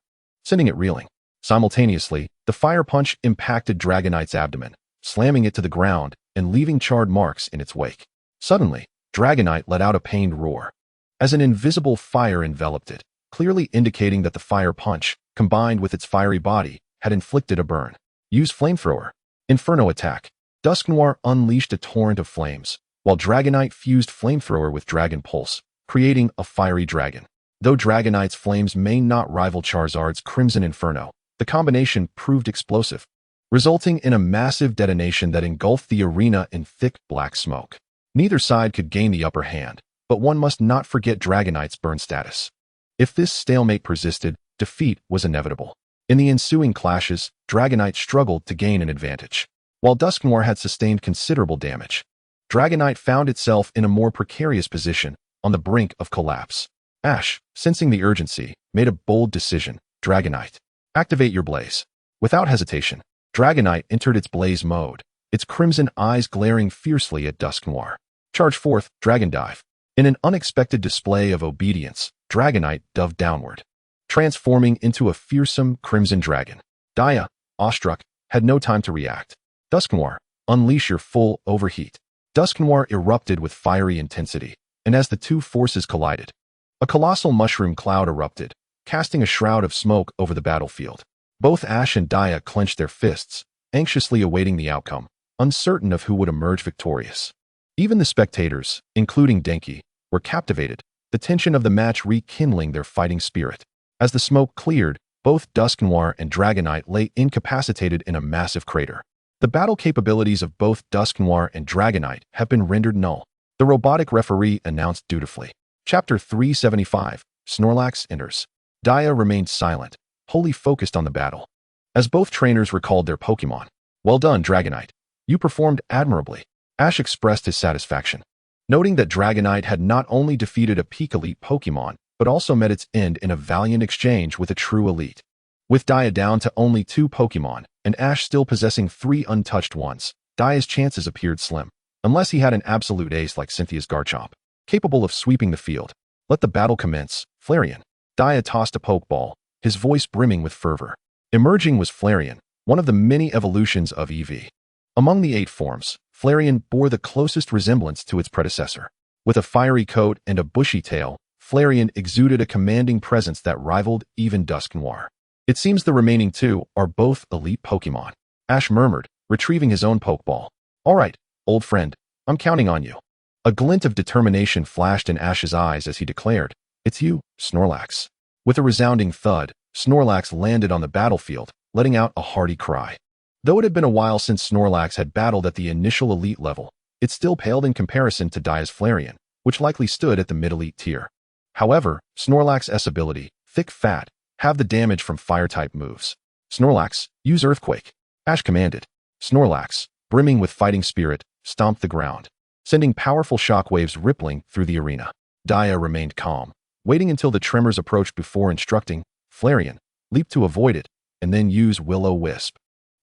sending it reeling. Simultaneously, the fire punch impacted Dragonite's abdomen, slamming it to the ground and leaving charred marks in its wake. Suddenly, Dragonite let out a pained roar, as an invisible fire enveloped it, clearly indicating that the fire punch, combined with its fiery body, had inflicted a burn. Use Flamethrower. Inferno attack. Dusknoir unleashed a torrent of flames, while Dragonite fused Flamethrower with Dragon Pulse, creating a fiery dragon. Though Dragonite's flames may not rival Charizard's Crimson Inferno, the combination proved explosive, resulting in a massive detonation that engulfed the arena in thick black smoke. Neither side could gain the upper hand, but one must not forget Dragonite's burn status. If this stalemate persisted, defeat was inevitable. In the ensuing clashes, Dragonite struggled to gain an advantage. While Dusknoir had sustained considerable damage, Dragonite found itself in a more precarious position, on the brink of collapse. Ash, sensing the urgency, made a bold decision. Dragonite, activate your blaze. Without hesitation, Dragonite entered its blaze mode, its crimson eyes glaring fiercely at Dusknoir. Charge forth, Dragon Dive. In an unexpected display of obedience, Dragonite dove downward, transforming into a fearsome crimson dragon. Dia, awestruck, had no time to react. Dusknoir, unleash your full overheat. Dusknoir erupted with fiery intensity, and as the two forces collided, a colossal mushroom cloud erupted, casting a shroud of smoke over the battlefield. Both Ash and Dia clenched their fists, anxiously awaiting the outcome, uncertain of who would emerge victorious. Even the spectators, including Denki, were captivated, the tension of the match rekindling their fighting spirit. As the smoke cleared, both Dusknoir and Dragonite lay incapacitated in a massive crater. The battle capabilities of both Dusknoir and Dragonite have been rendered null, the robotic referee announced dutifully. Chapter 375, Snorlax enters. Dia remained silent, wholly focused on the battle. As both trainers recalled their Pokémon. Well done, Dragonite. You performed admirably. Ash expressed his satisfaction, noting that Dragonite had not only defeated a peak elite Pokémon, but also met its end in a valiant exchange with a true elite. With Dia down to only 2 Pokémon, and Ash still possessing 3 untouched ones, Dia's chances appeared slim, unless he had an absolute ace like Cynthia's Garchomp, capable of sweeping the field. Let the battle commence, Flareon. Dia tossed a Pokeball, his voice brimming with fervor. Emerging was Flareon, one of the many evolutions of EV. Among the 8 forms, Flareon bore the closest resemblance to its predecessor. With a fiery coat and a bushy tail, Flareon exuded a commanding presence that rivaled even Dusknoir. It seems the remaining 2 are both elite Pokémon. Ash murmured, retrieving his own Pokeball. All right, old friend, I'm counting on you. A glint of determination flashed in Ash's eyes as he declared, "It's you, Snorlax." With a resounding thud, Snorlax landed on the battlefield, letting out a hearty cry. Though it had been a while since Snorlax had battled at the initial elite level, it still paled in comparison to Dia's Flareon, which likely stood at the mid-elite tier. However, Snorlax's ability, Thick Fat, have the damage from fire-type moves. Snorlax, use Earthquake. Ash commanded. Snorlax, brimming with fighting spirit, stomped the ground, sending powerful shockwaves rippling through the arena. Dia remained calm, waiting until the tremors approached before instructing, Flareon, leap to avoid it, and then use Will-O-Wisp.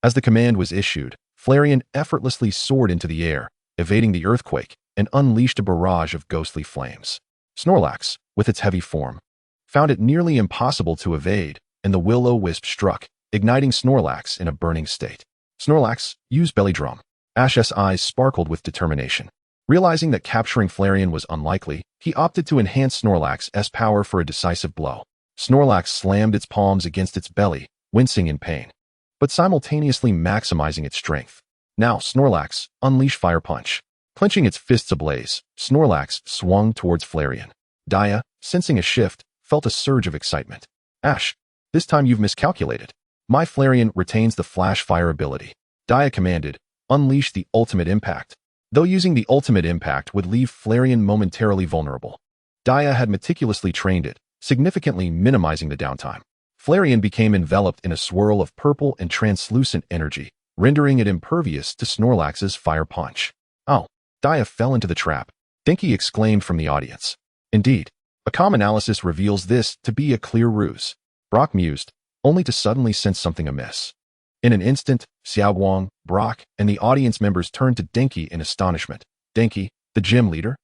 As the command was issued, Flareon effortlessly soared into the air, evading the earthquake, and unleashed a barrage of ghostly flames. Snorlax, with its heavy form, found it nearly impossible to evade, and the Will-O-Wisp struck, igniting Snorlax in a burning state. Snorlax, use Belly Drum. Ash's eyes sparkled with determination. Realizing that capturing Flareon was unlikely, he opted to enhance Snorlax's power for a decisive blow. Snorlax slammed its palms against its belly, wincing in pain, but simultaneously maximizing its strength. Now, Snorlax, unleash Fire Punch. Clenching its fists ablaze, Snorlax swung towards Flareon. Dia, sensing a shift, felt a surge of excitement. Ash, this time you've miscalculated. My Flareon retains the Flash Fire ability. Dia commanded, unleash the ultimate impact. Though using the ultimate impact would leave Flareon momentarily vulnerable, Dia had meticulously trained it, significantly minimizing the downtime. Flareon became enveloped in a swirl of purple and translucent energy, rendering it impervious to Snorlax's fire punch. Oh, Dia fell into the trap, Dinky exclaimed from the audience. Indeed, a calm analysis reveals this to be a clear ruse. Brock mused, only to suddenly sense something amiss. In an instant, Xiaoguang, Brock, and the audience members turned to Dinky in astonishment. Dinky, the gym leader?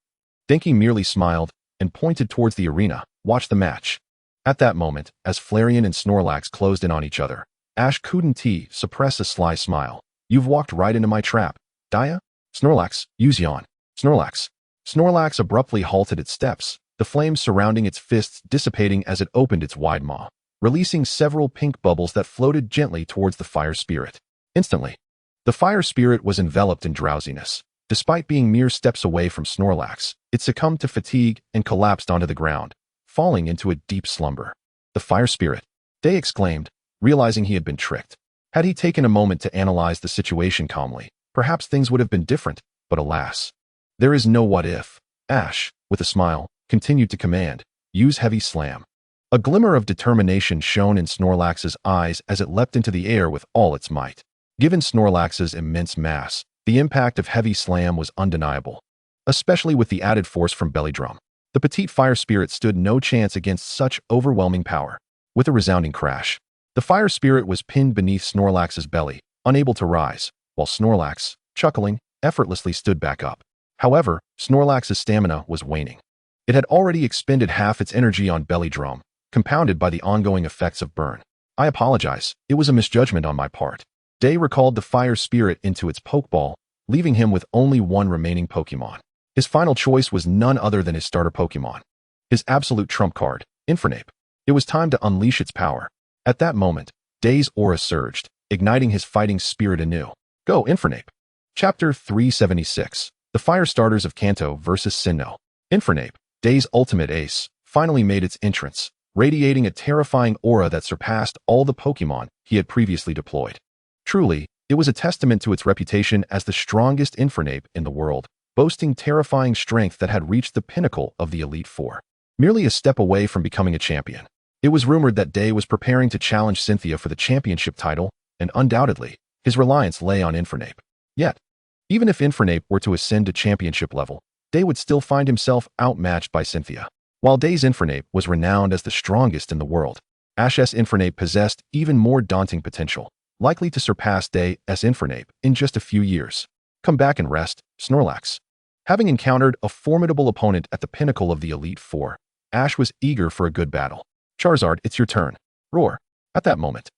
Dinky merely smiled and pointed towards the arena. Watch the match. At that moment, as Flareon and Snorlax closed in on each other, Ash couldn't suppress a sly smile. You've walked right into my trap. Dia? Snorlax, use yawn. Snorlax. Snorlax abruptly halted its steps, the flames surrounding its fists dissipating as it opened its wide maw, releasing several pink bubbles that floated gently towards the fire spirit. Instantly, the fire spirit was enveloped in drowsiness. Despite being mere steps away from Snorlax, it succumbed to fatigue and collapsed onto the ground, falling into a deep slumber. The fire spirit, Day exclaimed, realizing he had been tricked. Had he taken a moment to analyze the situation calmly, perhaps things would have been different, but alas. There is no what if. Ash, with a smile, continued to command, use heavy slam. A glimmer of determination shone in Snorlax's eyes as it leapt into the air with all its might. Given Snorlax's immense mass, the impact of heavy slam was undeniable, especially with the added force from Belly Drum. The petite fire spirit stood no chance against such overwhelming power. With a resounding crash, the fire spirit was pinned beneath Snorlax's belly, unable to rise, while Snorlax, chuckling, effortlessly stood back up. However, Snorlax's stamina was waning. It had already expended half its energy on Belly Drum, compounded by the ongoing effects of burn. I apologize, it was a misjudgment on my part. Day recalled the fire spirit into its Pokeball, leaving him with only one remaining Pokemon. His final choice was none other than his starter Pokemon, his absolute trump card, Infernape. It was time to unleash its power. At that moment, Day's aura surged, igniting his fighting spirit anew. Go, Infernape. Chapter 376. The Fire Starters of Kanto vs. Sinnoh. Infernape, Day's ultimate ace, finally made its entrance, radiating a terrifying aura that surpassed all the Pokemon he had previously deployed. Truly, it was a testament to its reputation as the strongest Infernape in the world, boasting terrifying strength that had reached the pinnacle of the Elite Four. Merely a step away from becoming a champion. It was rumored that Day was preparing to challenge Cynthia for the championship title, and undoubtedly, his reliance lay on Infernape. Yet, even if Infernape were to ascend to championship level, Day would still find himself outmatched by Cynthia. While Day's Infernape was renowned as the strongest in the world, Ash's Infernape possessed even more daunting potential, likely to surpass Day's Infernape in just a few years. Come back and rest, Snorlax. Having encountered a formidable opponent at the pinnacle of the Elite Four, Ash was eager for a good battle. Charizard, it's your turn. Roar. At that moment,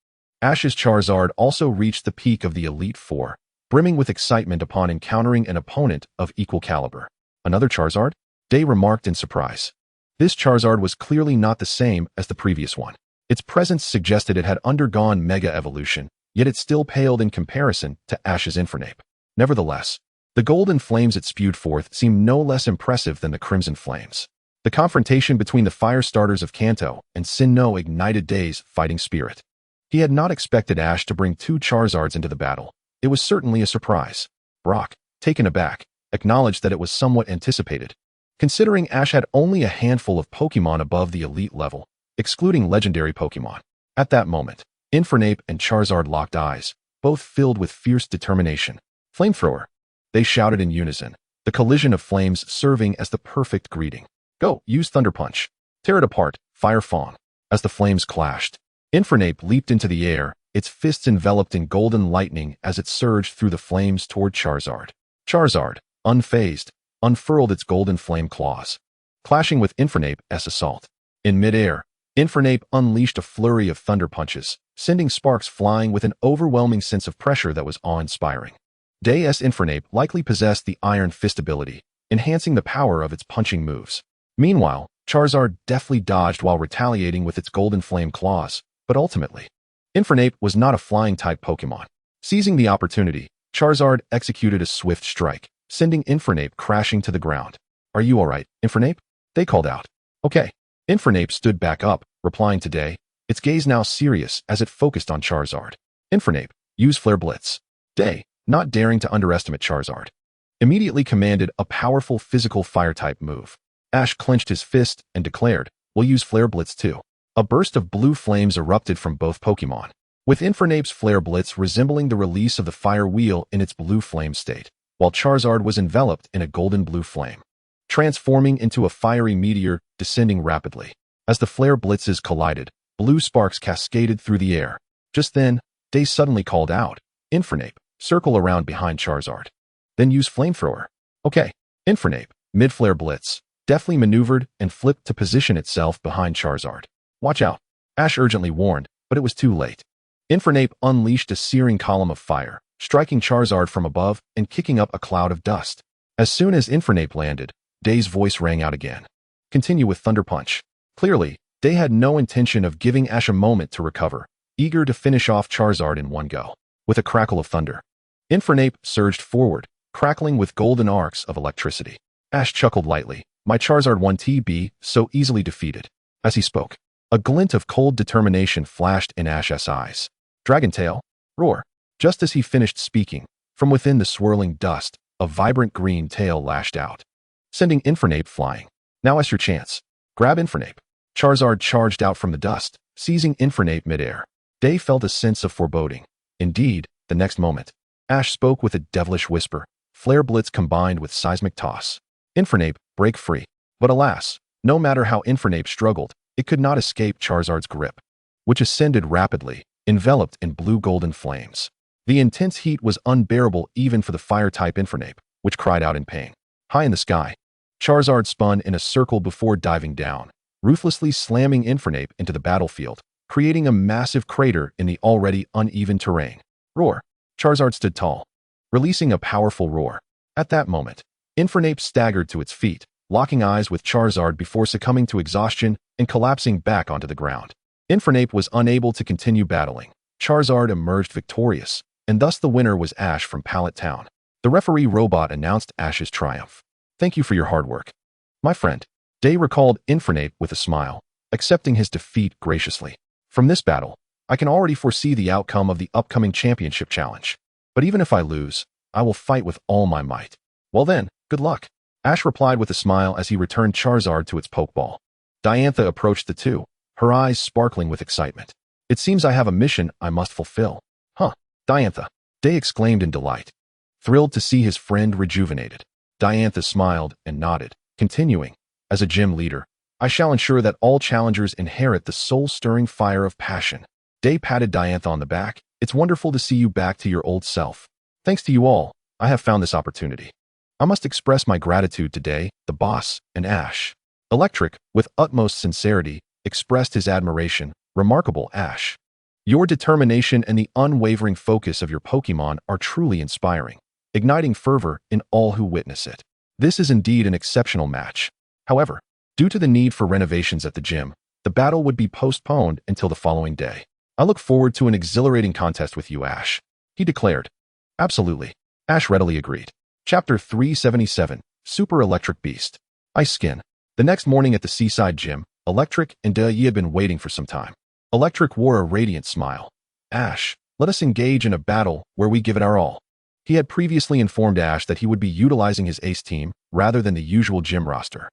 Ash's Charizard also reached the peak of the Elite Four, brimming with excitement upon encountering an opponent of equal caliber. Another Charizard? Day remarked in surprise. This Charizard was clearly not the same as the previous one. Its presence suggested it had undergone Mega Evolution, yet it still paled in comparison to Ash's Infernape. Nevertheless, the golden flames it spewed forth seemed no less impressive than the crimson flames. The confrontation between the fire starters of Kanto and Sinnoh ignited Day's fighting spirit. He had not expected Ash to bring two Charizards into the battle. It was certainly a surprise. Brock, taken aback, acknowledged that it was somewhat anticipated, considering Ash had only a handful of Pokemon above the elite level, excluding legendary Pokemon. At that moment, Infernape and Charizard locked eyes, both filled with fierce determination. Flamethrower, they shouted in unison, the collision of flames serving as the perfect greeting. Go, use Thunder Punch. Tear it apart, Fire Fawn. As the flames clashed, Infernape leaped into the air, its fists enveloped in golden lightning as it surged through the flames toward Charizard. Charizard, unfazed, unfurled its golden flame claws, clashing with Infernape's assault. In midair, Infernape unleashed a flurry of thunder punches, sending sparks flying with an overwhelming sense of pressure that was awe-inspiring. Day's Infernape likely possessed the Iron Fist ability, enhancing the power of its punching moves. Meanwhile, Charizard deftly dodged while retaliating with its golden flame claws, but ultimately, Infernape was not a flying-type Pokemon. Seizing the opportunity, Charizard executed a swift strike, sending Infernape crashing to the ground. "Are you alright, Infernape?" they called out. "Okay." Infernape stood back up, replying to Day, its gaze now serious as it focused on Charizard. "Infernape, use Flare Blitz." Day, not daring to underestimate Charizard, immediately commanded a powerful physical fire-type move. Ash clenched his fist and declared, "We'll use Flare Blitz too." A burst of blue flames erupted from both Pokemon, with Infernape's Flare Blitz resembling the release of the fire wheel in its blue flame state, while Charizard was enveloped in a golden blue flame, transforming into a fiery meteor descending rapidly. As the Flare Blitzes collided, blue sparks cascaded through the air. Just then, Day suddenly called out, "Infernape, circle around behind Charizard. Then use Flamethrower." "Okay." Infernape, mid-Flare Blitz, deftly maneuvered and flipped to position itself behind Charizard. "Watch out," Ash urgently warned, but it was too late. Infernape unleashed a searing column of fire, striking Charizard from above and kicking up a cloud of dust. As soon as Infernape landed, Day's voice rang out again. "Continue with Thunder Punch." Clearly, Day had no intention of giving Ash a moment to recover, eager to finish off Charizard in one go. With a crackle of thunder, Infernape surged forward, crackling with golden arcs of electricity. Ash chuckled lightly. "My Charizard won't be so easily defeated." As he spoke, a glint of cold determination flashed in Ash's eyes. "Dragon Tail, roar." Just as he finished speaking, from within the swirling dust, a vibrant green tail lashed out, sending Infernape flying. "Now is your chance. Grab Infernape." Charizard charged out from the dust, seizing Infernape midair. Day felt a sense of foreboding. Indeed, the next moment, Ash spoke with a devilish whisper, Flare Blitz combined with Seismic Toss. "Infernape, break free." But alas, no matter how Infernape struggled, it could not escape Charizard's grip, which ascended rapidly, enveloped in blue-golden flames. The intense heat was unbearable even for the fire-type Infernape, which cried out in pain. High in the sky, Charizard spun in a circle before diving down, ruthlessly slamming Infernape into the battlefield, creating a massive crater in the already uneven terrain. Roar! Charizard stood tall, releasing a powerful roar. At that moment, Infernape staggered to its feet, locking eyes with Charizard before succumbing to exhaustion and collapsing back onto the ground. Infernape was unable to continue battling. Charizard emerged victorious, and thus the winner was Ash from Pallet Town. The referee robot announced Ash's triumph. "Thank you for your hard work, my friend." Day recalled Infernape with a smile, accepting his defeat graciously. "From this battle, I can already foresee the outcome of the upcoming championship challenge. But even if I lose, I will fight with all my might." "Well then, good luck." Ash replied with a smile as he returned Charizard to its Pokeball. Diantha approached the two, her eyes sparkling with excitement. "It seems I have a mission I must fulfill." "Huh, Diantha," Day exclaimed in delight, thrilled to see his friend rejuvenated. Diantha smiled and nodded, continuing, "As a gym leader, I shall ensure that all challengers inherit the soul-stirring fire of passion." Day patted Diantha on the back. "It's wonderful to see you back to your old self. Thanks to you all, I have found this opportunity. I must express my gratitude to Day, the boss, and Ash." Electric, with utmost sincerity, expressed his admiration. "Remarkable, Ash. Your determination and the unwavering focus of your Pokemon are truly inspiring, igniting fervor in all who witness it. This is indeed an exceptional match. However, due to the need for renovations at the gym, the battle would be postponed until the following day. I look forward to an exhilarating contest with you, Ash," he declared. "Absolutely," Ash readily agreed. Chapter 377, Super Electric Beast. Ice Skin. The next morning at the seaside gym, Electric and Yi had been waiting for some time. Electric wore a radiant smile. "Ash, let us engage in a battle where we give it our all." He had previously informed Ash that he would be utilizing his ace team rather than the usual gym roster.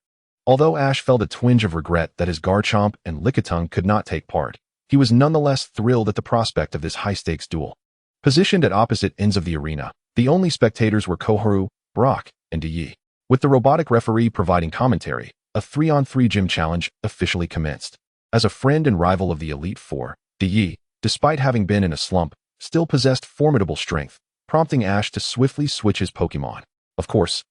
Although Ash felt a twinge of regret that his Garchomp and Lickitung could not take part, he was nonetheless thrilled at the prospect of this high-stakes duel. Positioned at opposite ends of the arena, the only spectators were Koharu, Brock, and Yi. With the robotic referee providing commentary, a 3-on-3 gym challenge officially commenced. As a friend and rival of the Elite Four, Yi, despite having been in a slump, still possessed formidable strength, prompting Ash to swiftly switch his Pokemon. Of course,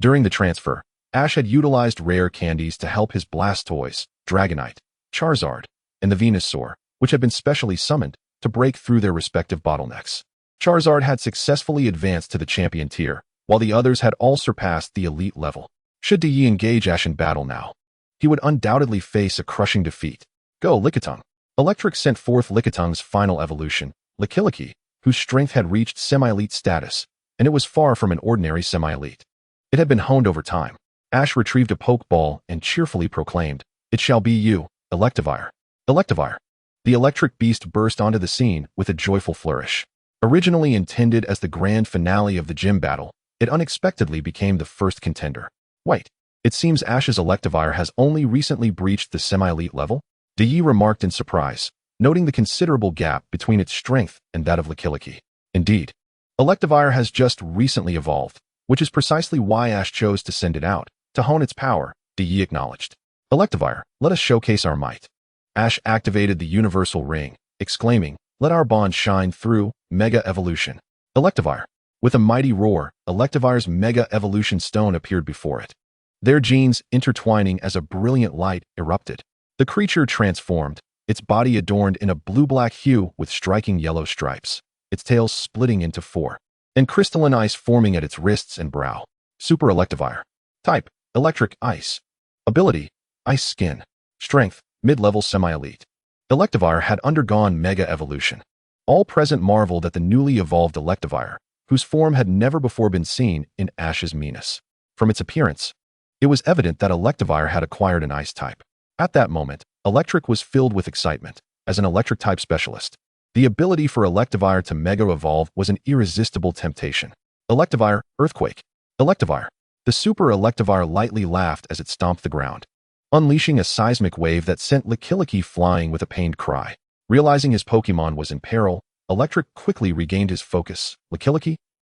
during the transfer, Ash had utilized rare candies to help his Blastoise, Dragonite, Charizard, and the Venusaur, which had been specially summoned, to break through their respective bottlenecks. Charizard had successfully advanced to the champion tier, while the others had all surpassed the elite level. Should Yi engage Ash in battle now, he would undoubtedly face a crushing defeat. "Go, Lickitung." Electric sent forth Lickitung's final evolution, Lickilicky, whose strength had reached semi-elite status, and it was far from an ordinary semi-elite. It had been honed over time. Ash retrieved a Pokeball and cheerfully proclaimed, "It shall be you, Electivire." Electivire. The electric beast burst onto the scene with a joyful flourish. Originally intended as the grand finale of the gym battle, it unexpectedly became the first contender. Wait, it seems Ash's Electivire has only recently breached the semi-elite level? Yi remarked in surprise, noting the considerable gap between its strength and that of Lickilicky. Indeed, Electivire has just recently evolved, which is precisely why Ash chose to send it out, to hone its power, Yi acknowledged. Electivire, let us showcase our might. Ash activated the universal ring, exclaiming, "Let our bond shine through, Mega Evolution." Electivire. With a mighty roar, Electivire's Mega Evolution stone appeared before it. Their genes intertwining as a brilliant light erupted. The creature transformed, its body adorned in a blue-black hue with striking yellow stripes, its tail splitting into four, and crystalline ice forming at its wrists and brow. Super Electivire. Type, Electric Ice. Ability, Ice Skin. Strength, Mid-level Semi-Elite. Electivire had undergone Mega Evolution. All present marveled at the newly evolved Electivire, whose form had never before been seen in Ash's Venus. From its appearance, it was evident that Electivire had acquired an ice type. At that moment, Electric was filled with excitement. As an electric-type specialist, the ability for Electivire to mega-evolve was an irresistible temptation. Electivire, Earthquake. Electivire. The Super Electivire lightly laughed as it stomped the ground, unleashing a seismic wave that sent Lickilicky flying with a pained cry. Realizing his Pokémon was in peril, Electric quickly regained his focus. "Lickilicky?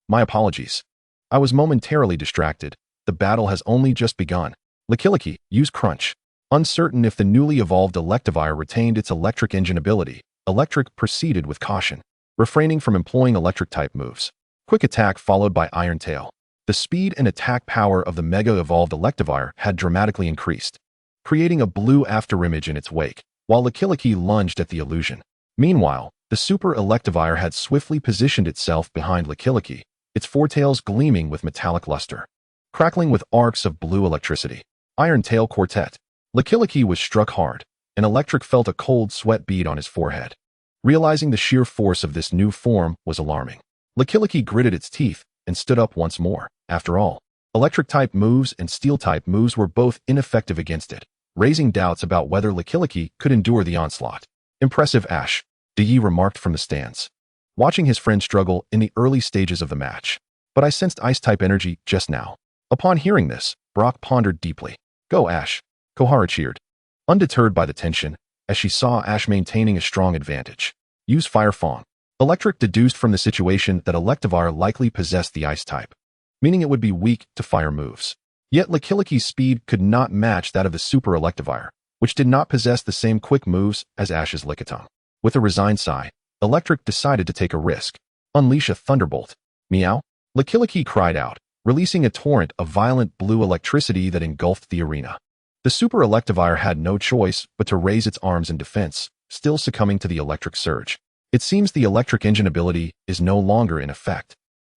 My apologies. I was momentarily distracted. The battle has only just begun. Lickilicky, use Crunch." Uncertain if the newly evolved Electivire retained its electric engine ability, Electric proceeded with caution, refraining from employing electric-type moves. Quick Attack followed by Iron Tail. The speed and attack power of the mega-evolved Electivire had dramatically increased, creating a blue afterimage in its wake, while Lickilicky lunged at the illusion. Meanwhile, the Super Electivire had swiftly positioned itself behind Lickilicky, its foretails gleaming with metallic luster, crackling with arcs of blue electricity. Iron Tail Quartet. Lickilicky was struck hard, and Electric felt a cold sweat bead on his forehead. Realizing the sheer force of this new form was alarming, Lickilicky gritted its teeth and stood up once more. After all, Electric-type moves and Steel-type moves were both ineffective against it, raising doubts about whether Lickilicky could endure the onslaught. "Impressive, Ash," Yi remarked from the stands, watching his friend struggle in the early stages of the match. "But I sensed Ice-type energy just now." Upon hearing this, Brock pondered deeply. "Go, Ash," Kohara cheered, undeterred by the tension, as she saw Ash maintaining a strong advantage. "Use Fire Fawn." Electric deduced from the situation that Electivire likely possessed the Ice type, meaning it would be weak to fire moves. Yet Lickiliky's speed could not match that of the Super Electivire, which did not possess the same quick moves as Ash's Lickitung. With a resigned sigh, Electric decided to take a risk. "Unleash a Thunderbolt." "Meow?" Lickilicky cried out, releasing a torrent of violent blue electricity that engulfed the arena. The Super Electivire had no choice but to raise its arms in defense, still succumbing to the electric surge. It seems the electric engine ability is no longer in effect.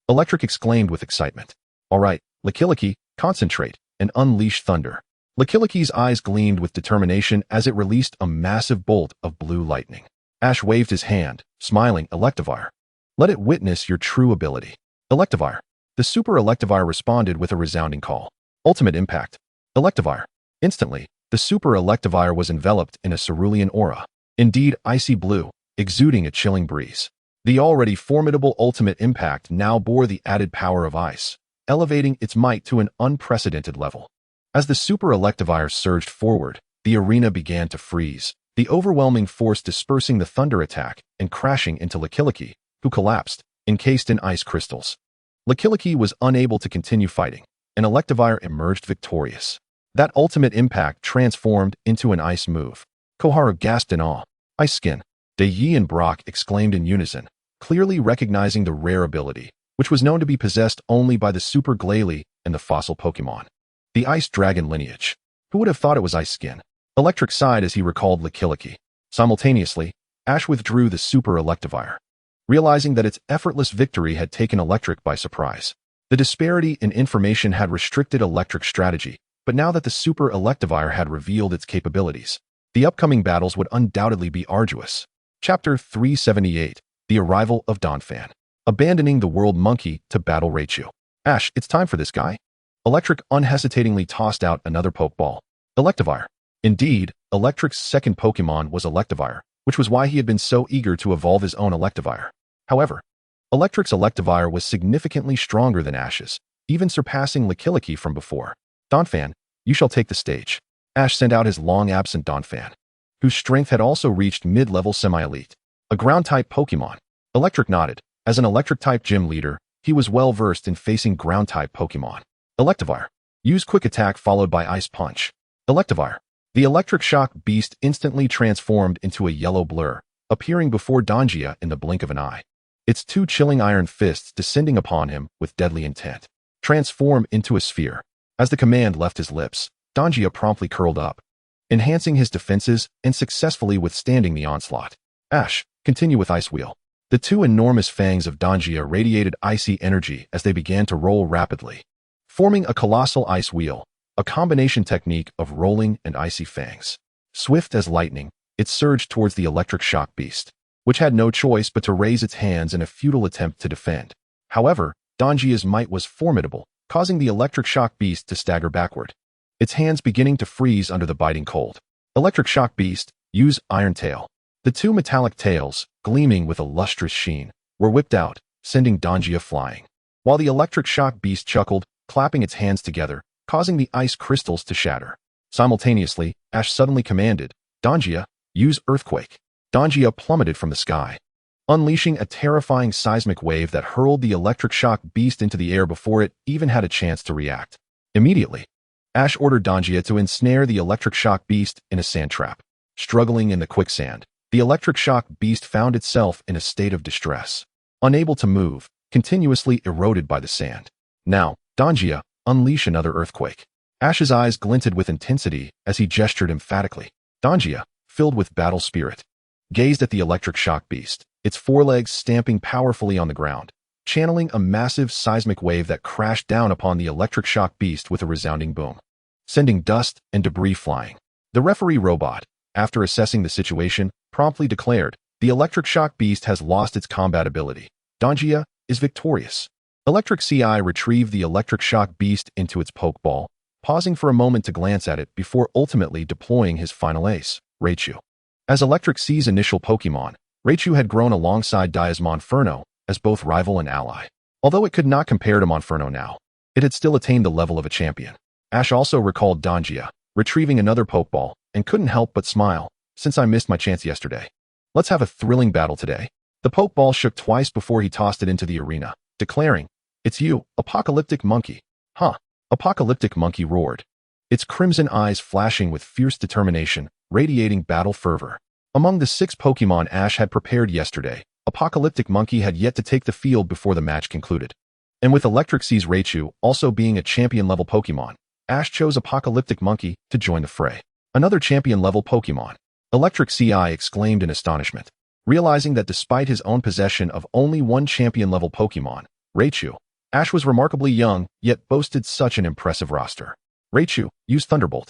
Electric exclaimed with excitement. "All right, Lickilicky, concentrate and unleash thunder." Lickiliky's eyes gleamed with determination as it released a massive bolt of blue lightning. Ash waved his hand, smiling. "Electivire, let it witness your true ability." "Electivire." The Super Electivire responded with a resounding call. "Ultimate Impact." "Electivire." Instantly, the Super Electivire was enveloped in a cerulean aura, indeed icy blue, exuding a chilling breeze. The already formidable Ultimate Impact now bore the added power of ice, elevating its might to an unprecedented level. As the Super Electivire surged forward, the arena began to freeze, the overwhelming force dispersing the thunder attack and crashing into Lickilicky, who collapsed, encased in ice crystals. Lickilicky was unable to continue fighting, and Electivire emerged victorious. That Ultimate Impact transformed into an ice move. Kohara gasped in awe. "Ice Skin." Yi and Brock exclaimed in unison, clearly recognizing the rare ability, which was known to be possessed only by the Super Glalie and the fossil Pokémon. The Ice Dragon lineage. Who would have thought it was Ice Skin? Electric sighed as he recalled Lickilicky. Simultaneously, Ash withdrew the Super Electivire, realizing that its effortless victory had taken Electric by surprise. The disparity in information had restricted Electric's strategy, but now that the Super Electivire had revealed its capabilities, the upcoming battles would undoubtedly be arduous. Chapter 378, The Arrival of Donphan. Abandoning the World Monkey to battle Raichu. "Ash, it's time for this guy." Electric unhesitatingly tossed out another Pokeball. Electivire. Indeed, Electric's second Pokemon was Electivire, which was why he had been so eager to evolve his own Electivire. However, Electric's Electivire was significantly stronger than Ash's, even surpassing Lickilicky from before. Donphan, you shall take the stage. Ash sent out his long-absent Donphan, whose strength had also reached mid-level semi-elite. A ground-type Pokemon. Electric nodded. As an Electric-type gym leader, he was well-versed in facing ground-type Pokemon. Electivire. Use Quick Attack followed by Ice Punch. Electivire. The Electric Shock Beast instantly transformed into a yellow blur, appearing before Dongia in the blink of an eye. Its two chilling iron fists descending upon him with deadly intent. Transform into a sphere. As the command left his lips, Dongia promptly curled up, enhancing his defenses and successfully withstanding the onslaught. Ash, continue with Ice Wheel. The two enormous fangs of Dongia radiated icy energy as they began to roll rapidly, forming a colossal ice wheel, a combination technique of rolling and icy fangs. Swift as lightning, it surged towards the Electric Shock Beast, which had no choice but to raise its hands in a futile attempt to defend. However, Dongia's might was formidable, causing the Electric Shock Beast to stagger backward, its hands beginning to freeze under the biting cold. Electric Shock Beast, use Iron Tail. The two metallic tails, gleaming with a lustrous sheen, were whipped out, sending Dongia flying. While the Electric Shock Beast chuckled, clapping its hands together, causing the ice crystals to shatter. Simultaneously, Ash suddenly commanded, Dongia, use Earthquake. Dongia plummeted from the sky, unleashing a terrifying seismic wave that hurled the Electric Shock Beast into the air before it even had a chance to react. Immediately, Ash ordered Dongia to ensnare the Electric Shock Beast in a sand trap. Struggling in the quicksand, the Electric Shock Beast found itself in a state of distress, unable to move, continuously eroded by the sand. Now, Dongia, unleash another earthquake. Ash's eyes glinted with intensity as he gestured emphatically. Dongia, filled with battle spirit, gazed at the Electric Shock Beast, its forelegs stamping powerfully on the ground, channeling a massive seismic wave that crashed down upon the Electric Shock Beast with a resounding boom, sending dust and debris flying. The referee robot, after assessing the situation, promptly declared, the Electric Shock Beast has lost its combat ability. Dongia is victorious. Electric CI retrieved the Electric Shock Beast into its Pokeball, pausing for a moment to glance at it before ultimately deploying his final ace, Raichu. As Electric C's initial Pokemon, Raichu had grown alongside Dia's Monferno as both rival and ally. Although it could not compare to Monferno now, it had still attained the level of a champion. Ash also recalled Dongia, retrieving another Pokeball, and couldn't help but smile, since I missed my chance yesterday. Let's have a thrilling battle today. The Pokeball shook twice before he tossed it into the arena, declaring, it's you, Apocalyptic Monkey. Huh. Apocalyptic Monkey roared, its crimson eyes flashing with fierce determination, radiating battle fervor. Among the 6 Pokemon Ash had prepared yesterday, Apocalyptic Monkey had yet to take the field before the match concluded. And with Electric C's Raichu also being a champion-level Pokemon, Ash chose Apocalyptic Monkey to join the fray. Another champion-level Pokemon. Electric CI exclaimed in astonishment, realizing that despite his own possession of only one champion-level Pokemon, Raichu, Ash was remarkably young, yet boasted such an impressive roster. Raichu, use Thunderbolt.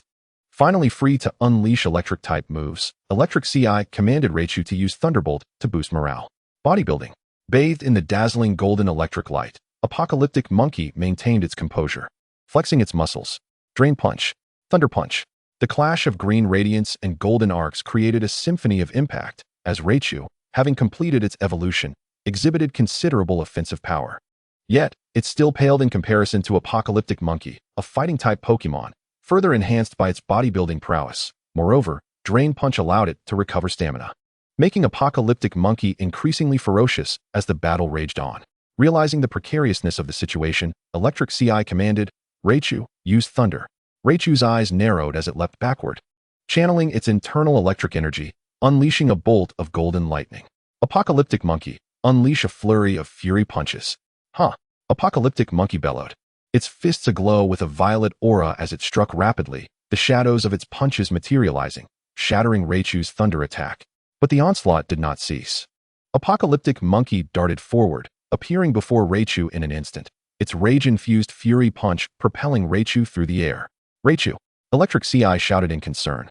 Finally free to unleash Electric-type moves, Electric CI commanded Raichu to use Thunderbolt to boost morale. Bodybuilding. Bathed in the dazzling golden electric light, Apocalyptic Monkey maintained its composure, flexing its muscles. Drain Punch. Thunder Punch. The clash of green radiance and golden arcs created a symphony of impact, as Raichu, having completed its evolution, exhibited considerable offensive power. Yet, it still paled in comparison to Apocalyptic Monkey, a fighting-type Pokemon, further enhanced by its bodybuilding prowess. Moreover, Drain Punch allowed it to recover stamina, making Apocalyptic Monkey increasingly ferocious as the battle raged on. Realizing the precariousness of the situation, Electric CI commanded, Raichu, use Thunder. Raichu's eyes narrowed as it leapt backward, channeling its internal electric energy, unleashing a bolt of golden lightning. Apocalyptic Monkey, unleash a flurry of fury punches. Huh. Apocalyptic Monkey bellowed, its fists aglow with a violet aura as it struck rapidly, the shadows of its punches materializing, shattering Raichu's thunder attack. But the onslaught did not cease. Apocalyptic Monkey darted forward, appearing before Raichu in an instant, its rage-infused fury punch propelling Raichu through the air. Raichu, Electric CI shouted in concern,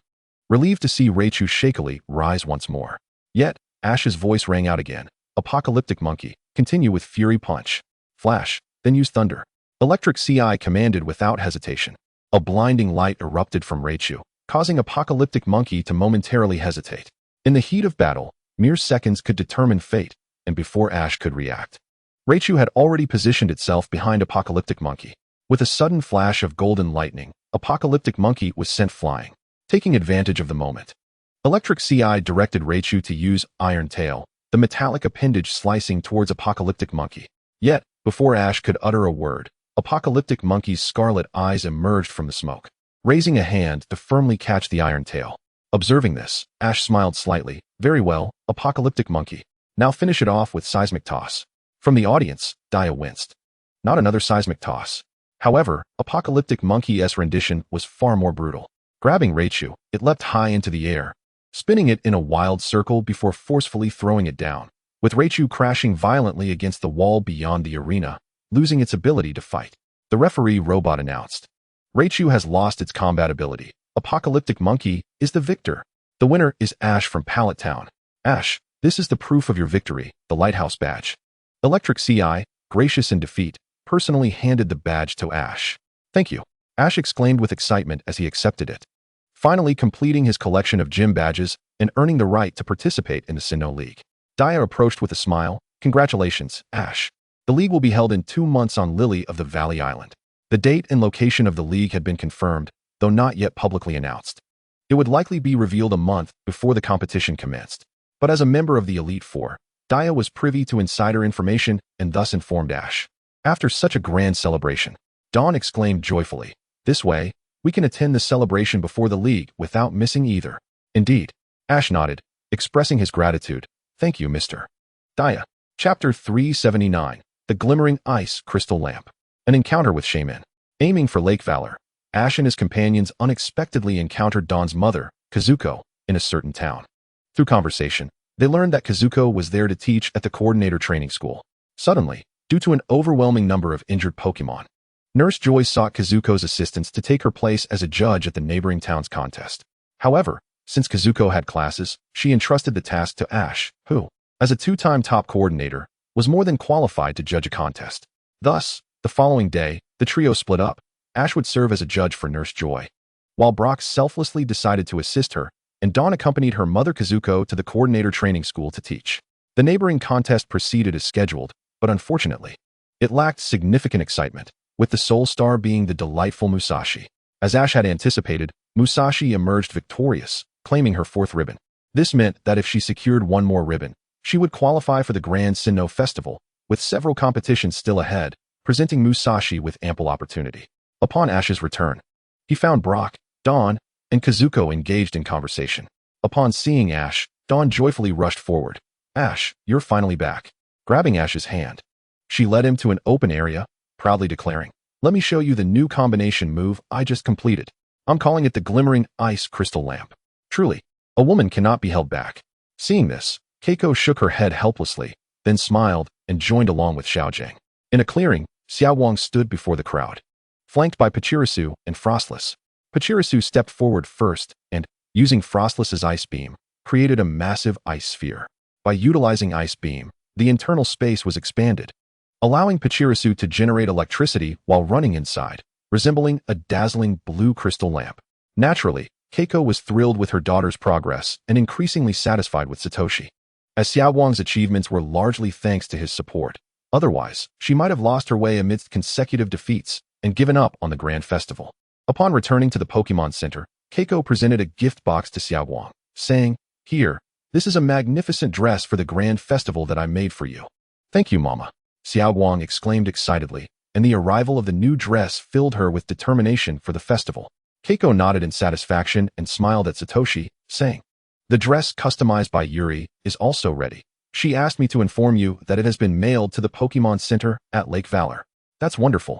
relieved to see Raichu shakily rise once more. Yet, Ash's voice rang out again. Apocalyptic Monkey, continue with Fury Punch. Flash, then use Thunder. Electric Ci commanded without hesitation. A blinding light erupted from Raichu, causing Apocalyptic Monkey to momentarily hesitate. In the heat of battle, mere seconds could determine fate, and before Ash could react, Raichu had already positioned itself behind Apocalyptic Monkey. With a sudden flash of golden lightning, Apocalyptic Monkey was sent flying, taking advantage of the moment. Electric Ci directed Raichu to use Iron Tail, the metallic appendage slicing towards Apocalyptic Monkey. Yet, before Ash could utter a word, Apocalyptic Monkey's scarlet eyes emerged from the smoke, raising a hand to firmly catch the Iron Tail. Observing this, Ash smiled slightly. Very well, Apocalyptic Monkey. Now finish it off with Seismic Toss. From the audience, Dia winced. Not another Seismic Toss. However, Apocalyptic Monkey's rendition was far more brutal. Grabbing Raichu, it leapt high into the air, spinning it in a wild circle before forcefully throwing it down, with Raichu crashing violently against the wall beyond the arena, losing its ability to fight. The referee robot announced, Raichu has lost its combat ability. Apocalyptic Monkey is the victor. The winner is Ash from Pallet Town. Ash, this is the proof of your victory, the Lighthouse Badge. Electric Ci, gracious in defeat, personally handed the badge to Ash. Thank you, Ash exclaimed with excitement as he accepted it, finally completing his collection of gym badges and earning the right to participate in the Sinnoh League. Dia approached with a smile. Congratulations, Ash. The league will be held in 2 months on Lily of the Valley Island. The date and location of the league had been confirmed, though not yet publicly announced. It would likely be revealed a month before the competition commenced. But as a member of the Elite Four, Dia was privy to insider information and thus informed Ash. After such a grand celebration, Dawn exclaimed joyfully, this way, we can attend the celebration before the league without missing either. Indeed, Ash nodded, expressing his gratitude. Thank you, Mr. Dia. Chapter 379, The Glimmering Ice Crystal Lamp. An encounter with Shaman. Aiming for Lake Valor, Ash and his companions unexpectedly encountered Dawn's mother, Kazuko, in a certain town. Through conversation, they learned that Kazuko was there to teach at the coordinator training school. Suddenly, due to an overwhelming number of injured Pokémon, Nurse Joy sought Kazuko's assistance to take her place as a judge at the neighboring town's contest. However, since Kazuko had classes, she entrusted the task to Ash, who, as a 2-time top coordinator, was more than qualified to judge a contest. Thus, the following day, the trio split up. Ash would serve as a judge for Nurse Joy, while Brock selflessly decided to assist her, and Dawn accompanied her mother Kazuko to the coordinator training school to teach. The neighboring contest proceeded as scheduled, but unfortunately, it lacked significant excitement, with the sole star being the delightful Musashi. As Ash had anticipated, Musashi emerged victorious, claiming her 4th ribbon. This meant that if she secured 1 more ribbon, she would qualify for the Grand Sinnoh Festival, with several competitions still ahead, presenting Musashi with ample opportunity. Upon Ash's return, he found Brock, Dawn, and Kazuko engaged in conversation. Upon seeing Ash, Dawn joyfully rushed forward. Ash, you're finally back. Grabbing Ash's hand, she led him to an open area, proudly declaring, let me show you the new combination move I just completed. I'm calling it the Glimmering Ice Crystal Lamp. Truly, a woman cannot be held back. Seeing this, Keiko shook her head helplessly, then smiled and joined along with Xiaojing. In a clearing, Xiaowang stood before the crowd, flanked by Pachirisu and Frostless. Pachirisu stepped forward first and, using Frostless's ice beam, created a massive ice sphere. By utilizing ice beam, the internal space was expanded, allowing Pachirisu to generate electricity while running inside, resembling a dazzling blue crystal lamp. Naturally, Keiko was thrilled with her daughter's progress and increasingly satisfied with Satoshi, as Xiaowang's achievements were largely thanks to his support. Otherwise, she might have lost her way amidst consecutive defeats and given up on the Grand Festival. Upon returning to the Pokémon Center, Keiko presented a gift box to Xiaowang, saying, Here, this is a magnificent dress for the Grand Festival that I made for you. Thank you, Mama. Xiaowang exclaimed excitedly, and the arrival of the new dress filled her with determination for the festival. Keiko nodded in satisfaction and smiled at Satoshi, saying, The dress customized by Yuri is also ready. She asked me to inform you that it has been mailed to the Pokémon Center at Lake Valor. That's wonderful.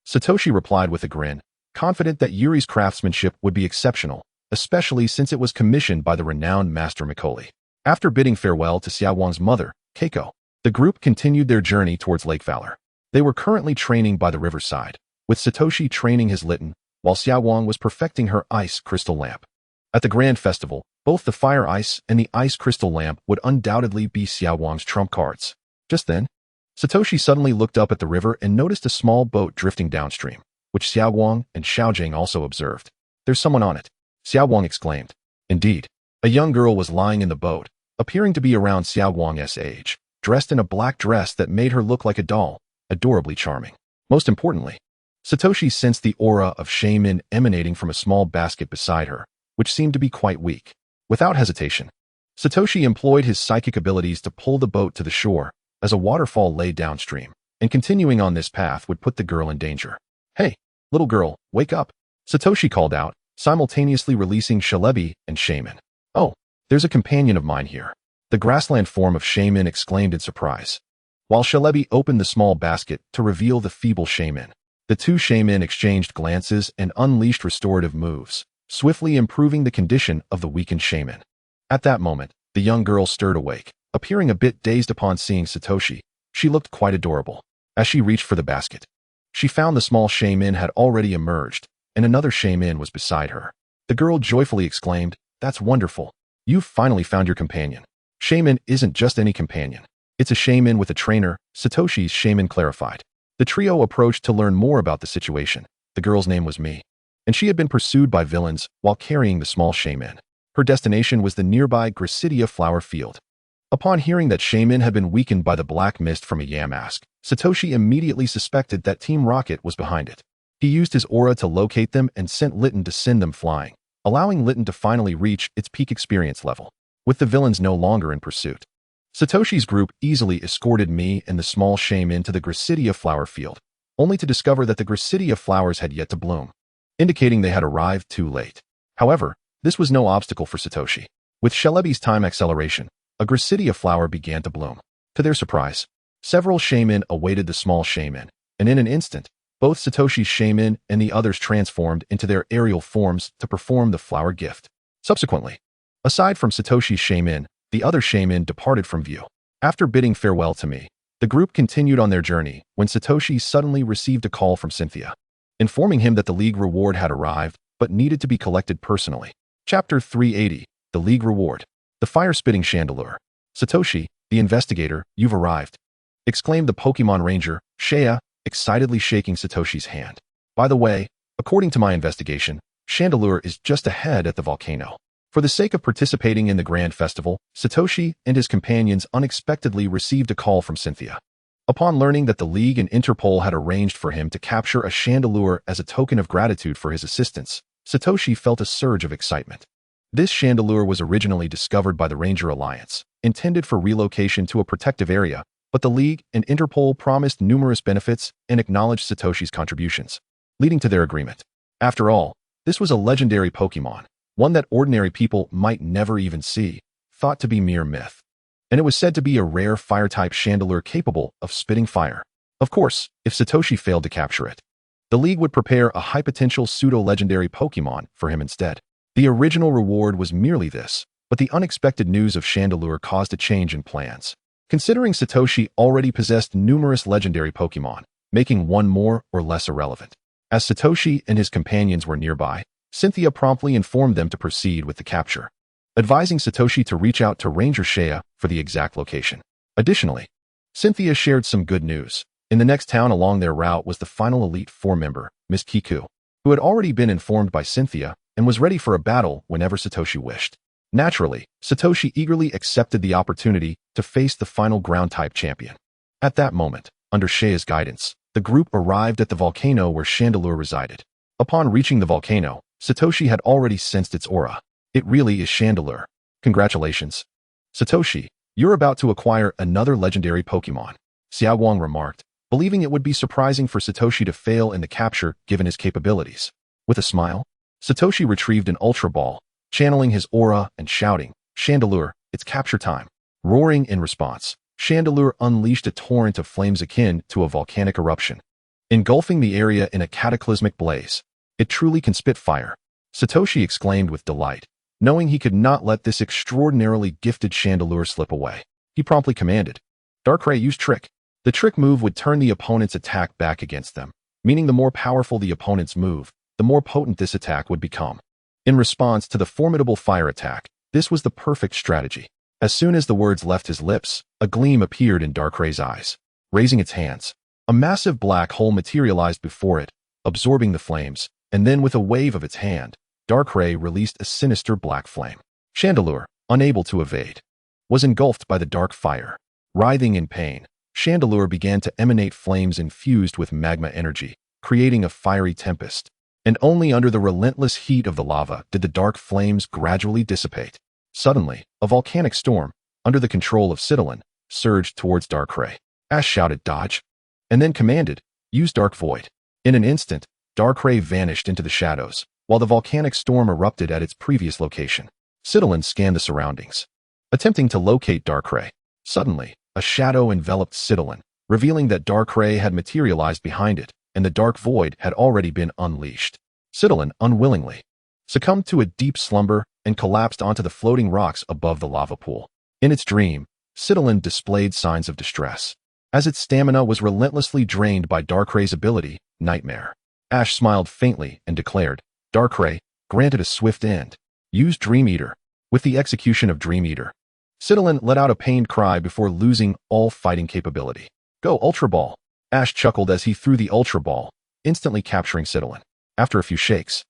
Satoshi replied with a grin, confident that Yuri's craftsmanship would be exceptional, especially since it was commissioned by the renowned Master Mikoli. After bidding farewell to Xiaowang's mother, Keiko, the group continued their journey towards Lake Valor. They were currently training by the riverside, with Satoshi training his Litten, while Xiaowang was perfecting her ice crystal lamp. At the Grand Festival, both the Fire Ice and the Ice Crystal Lamp would undoubtedly be Xiaowang's trump cards. Just then, Satoshi suddenly looked up at the river and noticed a small boat drifting downstream, which Xiaoguang and Xiaojing also observed. "There's someone on it," Xiaoguang exclaimed. Indeed, a young girl was lying in the boat, appearing to be around Xiaoguang's age, dressed in a black dress that made her look like a doll, adorably charming. Most importantly, Satoshi sensed the aura of Shaman emanating from a small basket beside her, which seemed to be quite weak. Without hesitation, Satoshi employed his psychic abilities to pull the boat to the shore as a waterfall lay downstream, and continuing on this path would put the girl in danger. "Hey, little girl, wake up," Satoshi called out, simultaneously releasing Shalebi and Shaman. "Oh, there's a companion of mine here," the grassland form of Shaman exclaimed in surprise. While Shalebi opened the small basket to reveal the feeble Shaman, the two Shaman exchanged glances and unleashed restorative moves, swiftly improving the condition of the weakened Shaman. At that moment, the young girl stirred awake, appearing a bit dazed upon seeing Satoshi. She looked quite adorable. As she reached for the basket, she found the small Shaman had already emerged, and another Shaman was beside her. The girl joyfully exclaimed, "That's wonderful. You've finally found your companion." "Shaman isn't just any companion. It's a Shaman with a trainer," Satoshi's Shaman clarified. The trio approached to learn more about the situation. The girl's name was Mi, and she had been pursued by villains while carrying the small Shaman. Her destination was the nearby Gracidia flower field. Upon hearing that Shaman had been weakened by the black mist from a Yamask, Satoshi immediately suspected that Team Rocket was behind it. He used his aura to locate them and sent Litten to send them flying, allowing Litten to finally reach its peak experience level, with the villains no longer in pursuit. Satoshi's group easily escorted Mi and the small Shaman to the Gracidia flower field, only to discover that the Gracidia flowers had yet to bloom, indicating they had arrived too late. However, this was no obstacle for Satoshi. With Shalebi's time acceleration, a Gracidia flower began to bloom. To their surprise, several Shaman awaited the small Shaman, and in an instant, both Satoshi's Shaman and the others transformed into their aerial forms to perform the flower gift. Subsequently, aside from Satoshi's Shaman, the other Shaman departed from view. After bidding farewell to me, the group continued on their journey when Satoshi suddenly received a call from Cynthia, informing him that the League reward had arrived but needed to be collected personally. Chapter 380, The League Reward. The Fire-Spitting Chandelure. "Satoshi, the investigator, you've arrived," exclaimed the Pokémon Ranger, Shea, excitedly shaking Satoshi's hand. "By the way, according to my investigation, Chandelure is just ahead at the volcano." For the sake of participating in the Grand Festival, Satoshi and his companions unexpectedly received a call from Cynthia. Upon learning that the League and Interpol had arranged for him to capture a Chandelure as a token of gratitude for his assistance, Satoshi felt a surge of excitement. This Chandelure was originally discovered by the Ranger Alliance, intended for relocation to a protective area, but the League and Interpol promised numerous benefits and acknowledged Satoshi's contributions, leading to their agreement. After all, this was a legendary Pokémon, one that ordinary people might never even see, thought to be mere myth. And it was said to be a rare fire-type Chandelure capable of spitting fire. Of course, if Satoshi failed to capture it, the League would prepare a high-potential pseudo-legendary Pokémon for him instead. The original reward was merely this, but the unexpected news of Chandelure caused a change in plans. Considering Satoshi already possessed numerous legendary Pokémon, making one more or less irrelevant. As Satoshi and his companions were nearby, Cynthia promptly informed them to proceed with the capture, advising Satoshi to reach out to Ranger Shea for the exact location. Additionally, Cynthia shared some good news. In the next town along their route was the final Elite Four member, Miss Kiku, who had already been informed by Cynthia and was ready for a battle whenever Satoshi wished. Naturally, Satoshi eagerly accepted the opportunity to face the final ground-type champion. At that moment, under Shea's guidance, the group arrived at the volcano where Chandelure resided. Upon reaching the volcano, Satoshi had already sensed its aura. It really is Chandelure. Congratulations. Satoshi, you're about to acquire another legendary Pokémon, Xiaoguang remarked, believing it would be surprising for Satoshi to fail in the capture given his capabilities. With a smile, Satoshi retrieved an Ultra Ball, channeling his aura and shouting, "Chandelure, it's capture time." Roaring in response, Chandelure unleashed a torrent of flames akin to a volcanic eruption, engulfing the area in a cataclysmic blaze. "It truly can spit fire," Satoshi exclaimed with delight, knowing he could not let this extraordinarily gifted Chandelure slip away. He promptly commanded, "Darkrai, use Trick." The Trick move would turn the opponent's attack back against them, meaning the more powerful the opponent's move, the more potent this attack would become. In response to the formidable fire attack, this was the perfect strategy. As soon as the words left his lips, a gleam appeared in Darkrai's eyes. raising its hands. A massive black hole materialized before it, absorbing the flames, and then with a wave of its hand, Darkrai released a sinister black flame. Chandelure, unable to evade, was engulfed by the dark fire. Writhing in pain, Chandelure began to emanate flames infused with magma energy, creating a fiery tempest. And only under the relentless heat of the lava did the dark flames gradually dissipate. Suddenly, a volcanic storm, under the control of Citolin, surged towards Darkrai. Ash shouted, "Dodge!" and then commanded, "Use Dark Void." In an instant, Darkrai vanished into the shadows, while the volcanic storm erupted at its previous location. Citolin scanned the surroundings, attempting to locate Darkrai. Suddenly, a shadow enveloped Citolin, revealing that Darkrai had materialized behind it, and the Dark Void had already been unleashed. Citolin unwillingly succumbed to a deep slumber and collapsed onto the floating rocks above the lava pool. In its dream, Citolin displayed signs of distress, as its stamina was relentlessly drained by Darkrai's ability, Nightmare. Ash smiled faintly and declared, "Darkrai, granted a swift end. Use Dream Eater." With the execution of Dream Eater, Citolin let out a pained cry before losing all fighting capability. "Go Ultra Ball!" Ash chuckled as he threw the Ultra Ball, instantly capturing Citolin. After a few shakes,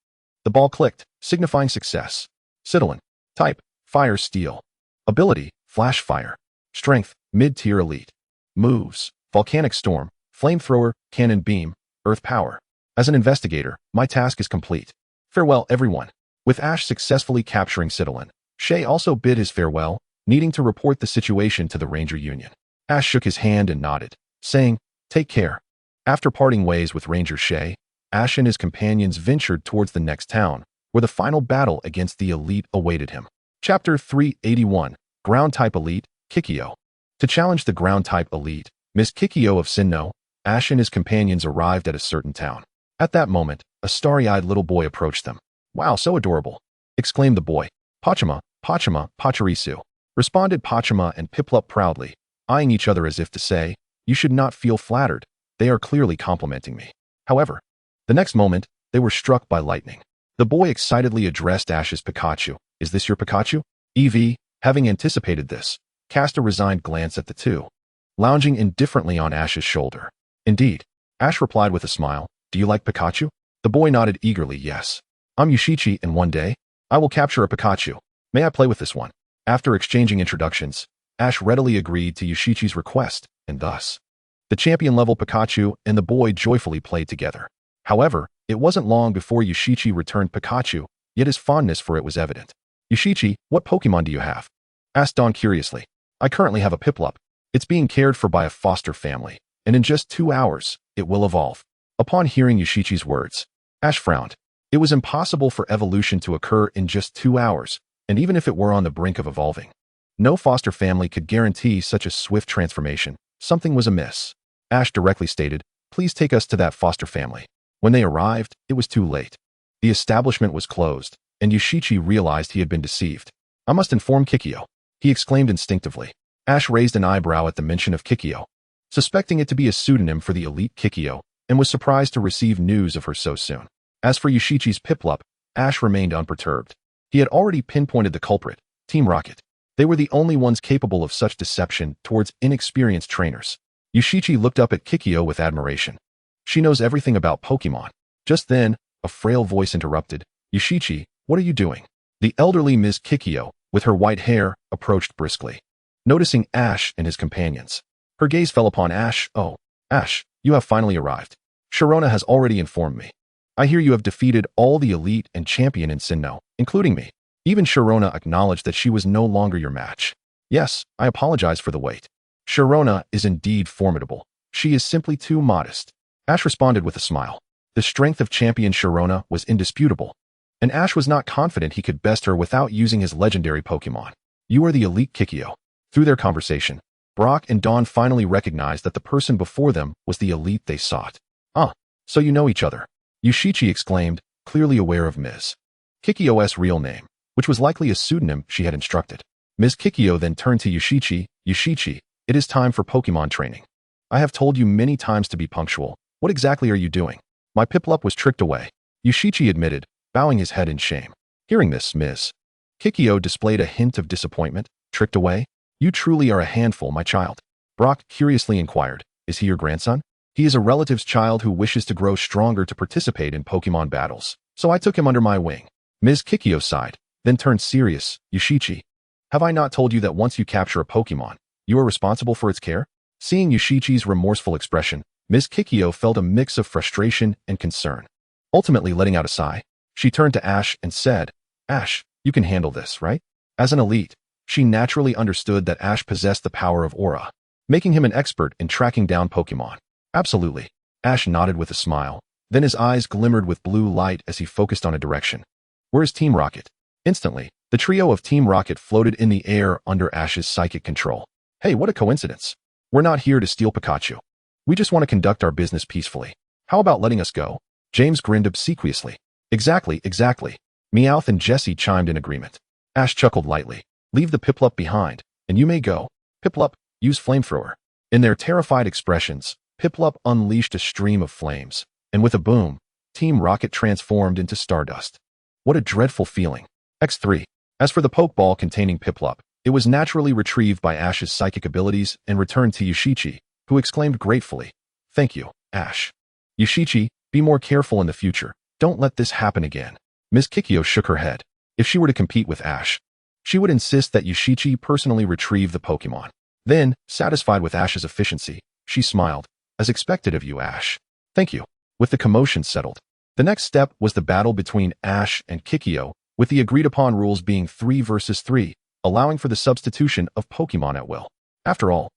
the ball clicked, signifying success. Citolin. Type: Fire Steel. Ability: Flash Fire. Strength: Mid-tier Elite. Moves: Volcanic Storm, Flamethrower, Cannon Beam, Earth Power. As an investigator, my task is complete. Farewell, everyone. With Ash successfully capturing Citolin, Shay also bid his farewell, needing to report the situation to the Ranger Union. Ash shook his hand and nodded, saying, "Take care." After parting ways with Ranger Shay, Ash and his companions ventured towards the next town, where the final battle against the Elite awaited him. Chapter 381, Ground-Type Elite, Kikyo. To challenge the Ground-Type Elite, Miss Kikyo of Sinnoh, Ash and his companions arrived at a certain town. At that moment, a starry-eyed little boy approached them. "Wow, so adorable!" exclaimed the boy. "Pachima, Pachima, Pachirisu," responded Pachima and Piplup proudly, eyeing each other as if to say, "You should not feel flattered. They are clearly complimenting me." However, the next moment, they were struck by lightning. The boy excitedly addressed Ash's Pikachu. "Is this your Pikachu?" Eevee, having anticipated this, cast a resigned glance at the two, lounging indifferently on Ash's shoulder. "Indeed," Ash replied with a smile. "Do you like Pikachu?" The boy nodded eagerly, "Yes. I'm Yushichi, and one day, I will capture a Pikachu. May I play with this one?" After exchanging introductions, Ash readily agreed to Yushichi's request, and thus, the champion-level Pikachu and the boy joyfully played together. However, it wasn't long before Yushichi returned Pikachu, yet his fondness for it was evident. "Yushichi, what Pokemon do you have?" asked Dawn curiously. "I currently have a Piplup. It's being cared for by a foster family, and in just 2 hours, it will evolve." Upon hearing Yushichi's words, Ash frowned. It was impossible for evolution to occur in just 2 hours, and even if it were on the brink of evolving, no foster family could guarantee such a swift transformation. Something was amiss. Ash directly stated, "Please take us to that foster family." When they arrived, it was too late. The establishment was closed, and Yushichi realized he had been deceived. "I must inform Kikyo," he exclaimed instinctively. Ash raised an eyebrow at the mention of Kikyo, suspecting it to be a pseudonym for the elite Kikyo, and was surprised to receive news of her so soon. As for Yushichi's Piplup, Ash remained unperturbed. He had already pinpointed the culprit, Team Rocket. They were the only ones capable of such deception towards inexperienced trainers. Yushichi looked up at Kikyo with admiration. "She knows everything about Pokemon." Just then, a frail voice interrupted, "Yushichi, what are you doing?" The elderly Ms. Kikyo, with her white hair, approached briskly. Noticing Ash and his companions, her gaze fell upon Ash. "Oh, Ash, you have finally arrived. Sharona has already informed me. I hear you have defeated all the elite and champion in Sinnoh, including me." Even Sharona acknowledged that she was no longer your match. "Yes, I apologize for the wait. Sharona is indeed formidable. She is simply too modest." Ash responded with a smile. The strength of champion Sharona was indisputable, and Ash was not confident he could best her without using his legendary Pokemon. "You are the elite Kikyo." Through their conversation, Brock and Dawn finally recognized that the person before them was the elite they sought. "Ah, so you know each other," Yushichi exclaimed, clearly aware of Ms. Kikyo's real name, which was likely a pseudonym she had instructed. Ms. Kikyo then turned to Yushichi. "Yushichi, it is time for Pokemon training. I have told you many times to be punctual. What exactly are you doing?" "My Piplup was tricked away," Yushichi admitted, bowing his head in shame. Hearing this, Ms. Kikyo displayed a hint of disappointment. "Tricked away? You truly are a handful, my child," Brock curiously inquired. Is he your grandson? He is a relative's child who wishes to grow stronger to participate in Pokemon battles, so I took him under my wing. Ms. Kikyo sighed, then turned serious. Yushichi, have I not told you that once you capture a Pokemon, you are responsible for its care? Seeing Yushichi's remorseful expression, Ms. Kikyo felt a mix of frustration and concern. Ultimately letting out a sigh, she turned to Ash and said, Ash, you can handle this, right? As an elite, she naturally understood that Ash possessed the power of aura, making him an expert in tracking down Pokemon. Absolutely. Ash nodded with a smile, then his eyes glimmered with blue light as he focused on a direction. Where is Team Rocket? Instantly, the trio of Team Rocket floated in the air under Ash's psychic control. Hey, what a coincidence. We're not here to steal Pikachu. We just want to conduct our business peacefully. How about letting us go? James grinned obsequiously. Exactly. Meowth and Jessie chimed in agreement. Ash chuckled lightly. Leave the Piplup behind, and you may go. Piplup, use Flamethrower. In their terrified expressions, Piplup unleashed a stream of flames, and with a boom, Team Rocket transformed into stardust. What a dreadful feeling. X3. As for the Pokeball containing Piplup, it was naturally retrieved by Ash's psychic abilities and returned to Yushichi, who exclaimed gratefully, Thank you, Ash. Yushichi, be more careful in the future. Don't let this happen again. Ms. Kikyo shook her head. If she were to compete with Ash, she would insist that Yushichi personally retrieve the Pokemon. Then, satisfied with Ash's efficiency, she smiled. As expected of you, Ash. Thank you. With the commotion settled, the next step was the battle between Ash and Kikyo, with the agreed-upon rules being 3 versus 3, allowing for the substitution of Pokemon at will. After all,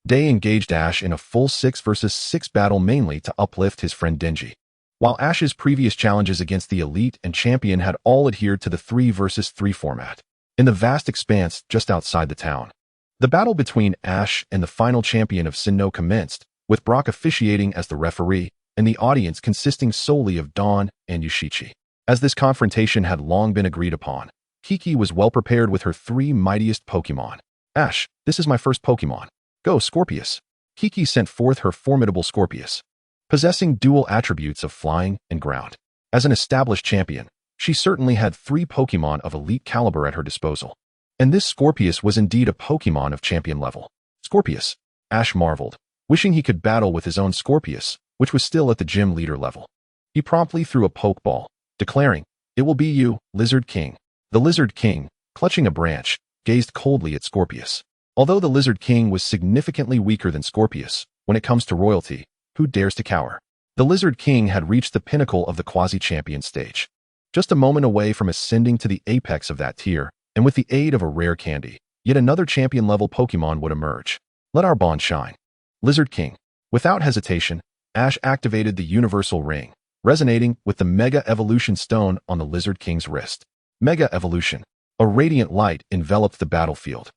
Day engaged Ash in a full 6 versus 6 battle mainly to uplift his friend Denji. While Ash's previous challenges against the Elite and Champion had all adhered to the 3 versus 3 format. In the vast expanse just outside the town, the battle between Ash and the final champion of Sinnoh commenced, with Brock officiating as the referee and the audience consisting solely of Dawn and Yushichi. As this confrontation had long been agreed upon, Kiki was well prepared with her 3 mightiest Pokemon. Ash, this is my first Pokemon. Go, Scorpius. Kiki sent forth her formidable Scorpius, possessing dual attributes of flying and ground. As an established champion, she certainly had 3 Pokemon of elite caliber at her disposal. And this Scorpius was indeed a Pokemon of champion level. Scorpius. Ash marveled, wishing he could battle with his own Scorpius, which was still at the gym leader level. He promptly threw a Pokeball, declaring, It will be you, Lizard King. The Lizard King, clutching a branch, gazed coldly at Scorpius. Although the Lizard King was significantly weaker than Scorpius, when it comes to royalty, who dares to cower? The Lizard King had reached the pinnacle of the quasi-champion stage. Just a moment away from ascending to the apex of that tier, and with the aid of a rare candy, yet another champion-level Pokemon would emerge. Let our bond shine. Lizard King. Without hesitation, Ash activated the Universal Ring, resonating with the Mega Evolution Stone on the Lizard King's wrist. Mega Evolution. A radiant light enveloped the battlefield,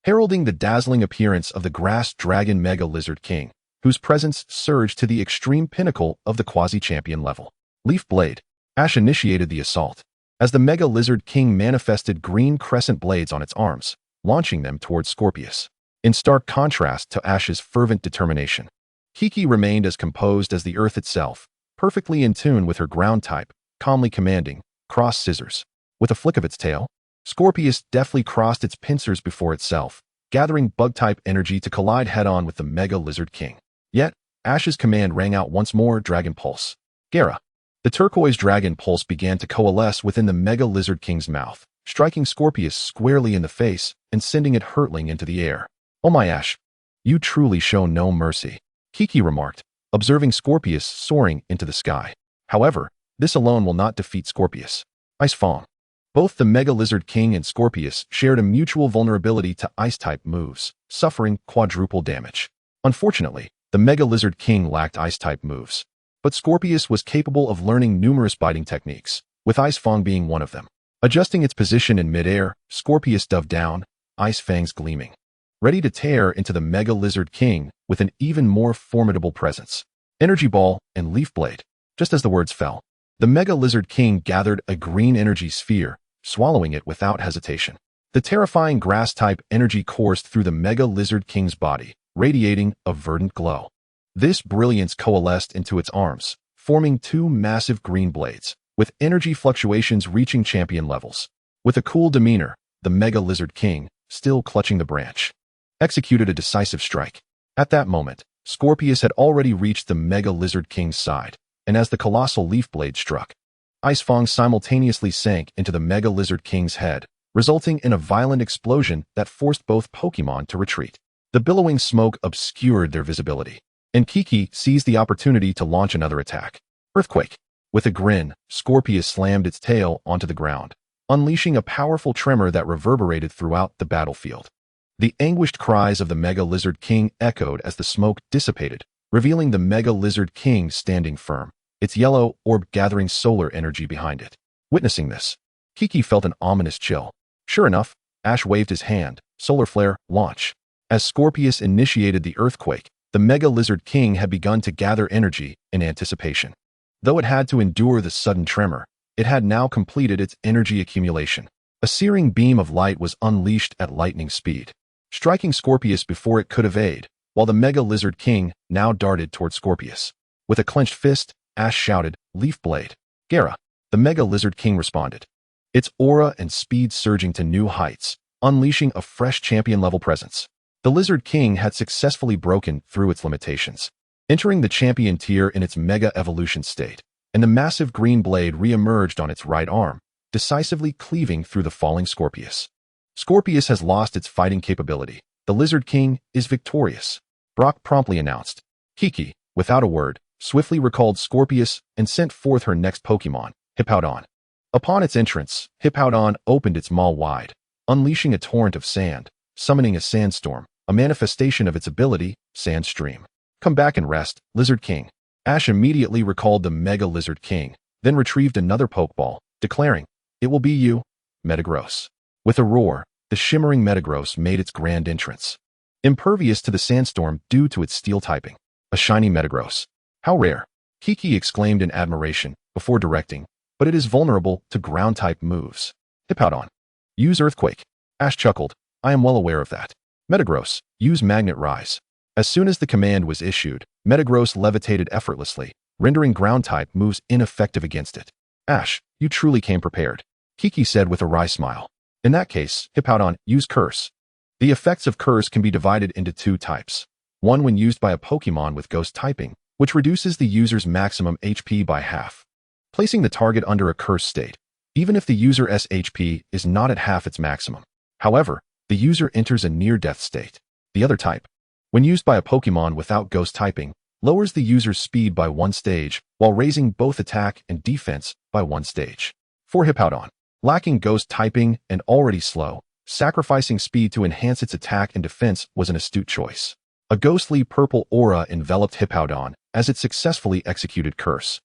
heralding the dazzling appearance of the Grass Dragon Mega Lizard King, whose presence surged to the extreme pinnacle of the quasi-champion level. Leaf Blade. Ash initiated the assault, as the Mega Lizard King manifested green crescent blades on its arms, launching them towards Scorpius. In stark contrast to Ash's fervent determination, Kiki remained as composed as the earth itself, perfectly in tune with her ground type, calmly commanding, Cross Scissors. With a flick of its tail, Scorpius deftly crossed its pincers before itself, gathering bug-type energy to collide head-on with the Mega Lizard King. Yet, Ash's command rang out once more. Dragon Pulse. Gara. The turquoise Dragon Pulse began to coalesce within the Mega Lizard King's mouth, striking Scorpius squarely in the face and sending it hurtling into the air. Oh my Ash, you truly show no mercy, Kiki remarked, observing Scorpius soaring into the sky. However, this alone will not defeat Scorpius. Ice Fang. Both the Mega Lizard King and Scorpius shared a mutual vulnerability to Ice-type moves, suffering quadruple damage. Unfortunately, the Mega Lizard King lacked Ice-type moves, but Scorpius was capable of learning numerous biting techniques, with Ice Fang being one of them. Adjusting its position in midair, Scorpius dove down, Ice Fangs gleaming, ready to tear into the Mega Lizard King with an even more formidable presence. Energy Ball and Leaf Blade. Just as the words fell, the Mega Lizard King gathered a green energy sphere, swallowing it without hesitation. The terrifying grass-type energy coursed through the Mega Lizard King's body, radiating a verdant glow. This brilliance coalesced into its arms, forming 2 massive green blades, with energy fluctuations reaching champion levels. With a cool demeanor, the Mega Lizard King, still clutching the branch, executed a decisive strike. At that moment, Scorpius had already reached the Mega Lizard King's side, and as the colossal leaf blade struck, Ice Fang simultaneously sank into the Mega Lizard King's head, resulting in a violent explosion that forced both Pokémon to retreat. The billowing smoke obscured their visibility, and Kiki seized the opportunity to launch another attack. Earthquake. With a grin, Scorpius slammed its tail onto the ground, unleashing a powerful tremor that reverberated throughout the battlefield. The anguished cries of the Mega Lizard King echoed as the smoke dissipated, revealing the Mega Lizard King standing firm, its yellow orb gathering solar energy behind it. Witnessing this, Kiki felt an ominous chill. Sure enough, Ash waved his hand, solar flare, launch. As Scorpius initiated the earthquake, the Mega Lizard King had begun to gather energy in anticipation. Though it had to endure the sudden tremor, it had now completed its energy accumulation. A searing beam of light was unleashed at lightning speed, striking Scorpius before it could evade, while the Mega Lizard King now darted toward Scorpius. With a clenched fist, Ash shouted, "Leaf Blade!" "Gara!" The Mega Lizard King responded, its aura and speed surging to new heights, unleashing a fresh champion-level presence. The Lizard King had successfully broken through its limitations, entering the champion tier in its Mega Evolution state, and the massive green blade re-emerged on its right arm, decisively cleaving through the falling Scorpius. Scorpius has lost its fighting capability. The Lizard King is victorious, Brock promptly announced. Kiki, without a word, swiftly recalled Scorpius and sent forth her next Pokémon, Hippowdon. Upon its entrance, Hippowdon opened its maw wide, unleashing a torrent of sand, summoning a sandstorm, a manifestation of its ability, Sand Stream. "Come back and rest, Lizard King." Ash immediately recalled the Mega Lizard King, then retrieved another Pokeball, declaring, "It will be you, Metagross." With a roar, the shimmering Metagross made its grand entrance. Impervious to the sandstorm due to its steel typing, a shiny Metagross. "How rare!" Kiki exclaimed in admiration, before directing, "But it is vulnerable to ground-type moves." "Hippowdon, use Earthquake." Ash chuckled, "I am well aware of that." "Metagross, use Magnet Rise." As soon as the command was issued, Metagross levitated effortlessly, rendering ground-type moves ineffective against it. "Ash, you truly came prepared," Kiki said with a wry smile. "In that case, Hippowdon, use Curse." The effects of Curse can be divided into two types. One when used by a Pokémon with Ghost typing, which reduces the user's maximum HP by half, placing the target under a Curse state, even if the user's HP is not at half its maximum. However, the user enters a near-death state. The other type, when used by a Pokémon without Ghost typing, lowers the user's speed by one stage, while raising both attack and defense by one stage. For Hippowdon, lacking Ghost typing and already slow, sacrificing speed to enhance its attack and defense was an astute choice. A ghostly purple aura enveloped Hippowdon as it successfully executed Curse.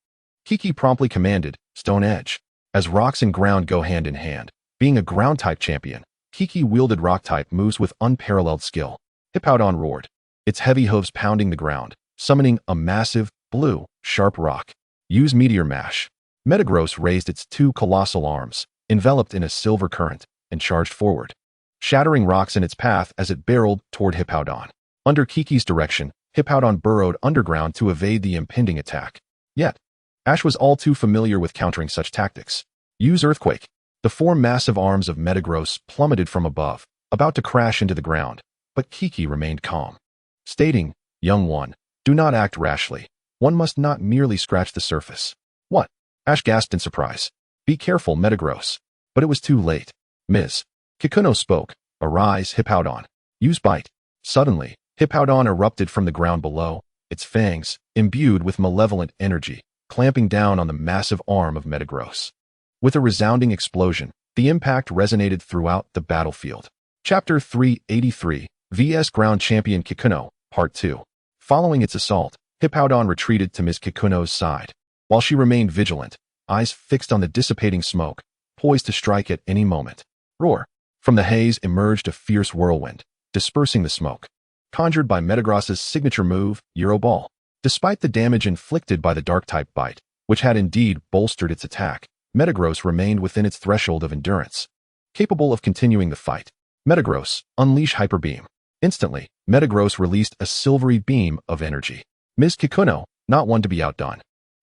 Kiki promptly commanded, "Stone Edge." As rocks and ground go hand in hand, being a ground-type champion, Kiki wielded rock-type moves with unparalleled skill. Hippowdon roared, its heavy hooves pounding the ground, summoning a massive, blue, sharp rock. "Use Meteor Mash." Metagross raised its two colossal arms, enveloped in a silver current, and charged forward, shattering rocks in its path as it barreled toward Hippowdon. Under Kiki's direction, Hippowdon burrowed underground to evade the impending attack. Yet, Ash was all too familiar with countering such tactics. "Use Earthquake." The four massive arms of Metagross plummeted from above, about to crash into the ground, but Kiki remained calm, stating, "Young one, do not act rashly. One must not merely scratch the surface." "What?" Ash gasped in surprise. "Be careful, Metagross." But it was too late. Ms. Kikuno spoke, "Arise, Hippowdon. Use Bite." Suddenly, Hippowdon erupted from the ground below, its fangs, imbued with malevolent energy, clamping down on the massive arm of Metagross. With a resounding explosion, the impact resonated throughout the battlefield. Chapter 383, vs Ground Champion Kikuno, Part 2. Following its assault, Hippowdon retreated to Ms. Kikuno's side, while she remained vigilant, eyes fixed on the dissipating smoke, poised to strike at any moment. Roar! From the haze emerged a fierce whirlwind, dispersing the smoke. Conjured by Metagross's signature move, Euro Ball. Despite the damage inflicted by the Dark-type bite, which had indeed bolstered its attack, Metagross remained within its threshold of endurance, capable of continuing the fight. Metagross, unleash Hyper Beam. Instantly, Metagross released a silvery beam of energy. Ms. Kikuno, not one to be outdone,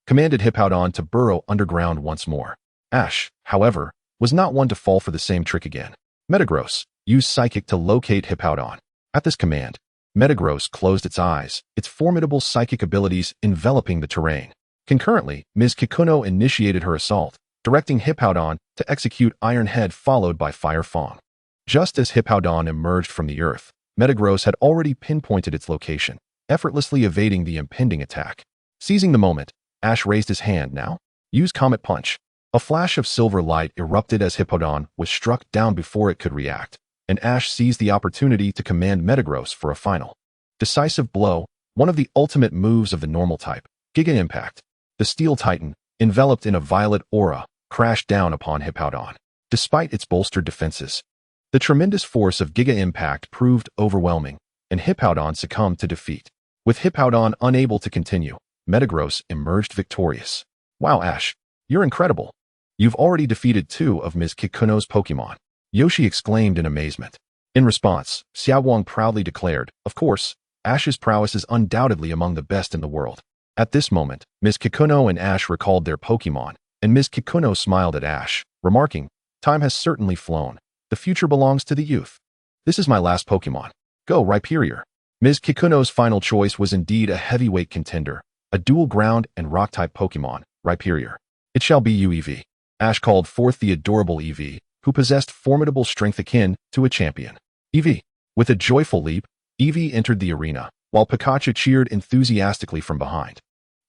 commanded Hippowdon to burrow underground once more. Ash, however, was not one to fall for the same trick again. Metagross, use Psychic to locate Hippowdon. At this command, Metagross closed its eyes, its formidable psychic abilities enveloping the terrain. Concurrently, Ms. Kikuno initiated her assault, directing Hippowdon to execute Iron Head followed by Fire Fang. Just as Hippowdon emerged from the earth, Metagross had already pinpointed its location, effortlessly evading the impending attack. Seizing the moment, Ash raised his hand now. Use Comet Punch. A flash of silver light erupted as Hippowdon was struck down before it could react, and Ash seized the opportunity to command Metagross for a final decisive blow, one of the ultimate moves of the normal type, Giga Impact. The Steel Titan, enveloped in a violet aura, crashed down upon Hippowdon. Despite its bolstered defenses, the tremendous force of Giga Impact proved overwhelming, and Hippowdon succumbed to defeat. With Hippowdon unable to continue, Metagross emerged victorious. Wow, Ash, you're incredible. You've already defeated 2 of Ms. Kikuno's Pokémon. Yoshi exclaimed in amazement. In response, Xiaowang proudly declared, of course, Ash's prowess is undoubtedly among the best in the world. At this moment, Ms. Kikuno and Ash recalled their Pokémon, and Ms. Kikuno smiled at Ash, remarking, time has certainly flown. The future belongs to the youth. This is my last Pokémon. Go, Rhyperior. Ms. Kikuno's final choice was indeed a heavyweight contender, a dual ground and rock-type Pokémon, Rhyperior. It shall be you, Eevee. Ash called forth the adorable Eevee, who possessed formidable strength akin to a champion. Eevee. With a joyful leap, Eevee entered the arena, while Pikachu cheered enthusiastically from behind.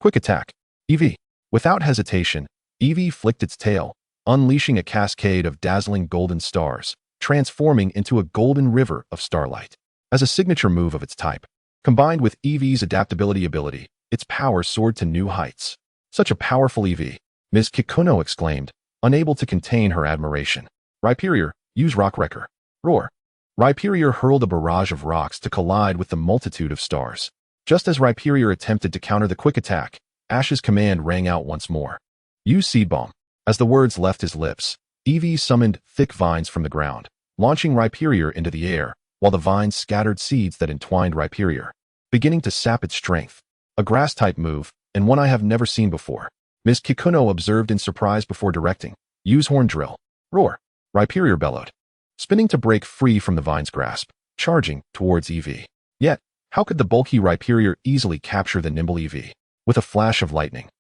Quick attack. Eevee. Without hesitation, Eevee flicked its tail, unleashing a cascade of dazzling golden stars, transforming into a golden river of starlight. As a signature move of its type, combined with Eevee's adaptability ability, its power soared to new heights. Such a powerful Eevee, Ms. Kikuno exclaimed, unable to contain her admiration. Rhyperior, use Rock Wrecker. Roar. Rhyperior hurled a barrage of rocks to collide with the multitude of stars. Just as Rhyperior attempted to counter the quick attack, Ash's command rang out once more. Use Seed Bomb. As the words left his lips, Eevee summoned thick vines from the ground, launching Rhyperior into the air, while the vines scattered seeds that entwined Rhyperior, beginning to sap its strength. A grass-type move, and one I have never seen before. Ms. Kikuno observed in surprise before directing. Use Horn Drill. Roar. Rhyperior bellowed, spinning to break free from the vine's grasp, charging towards Eevee. Yet, how could the bulky Rhyperior easily capture the nimble Eevee? With a flash of lightning,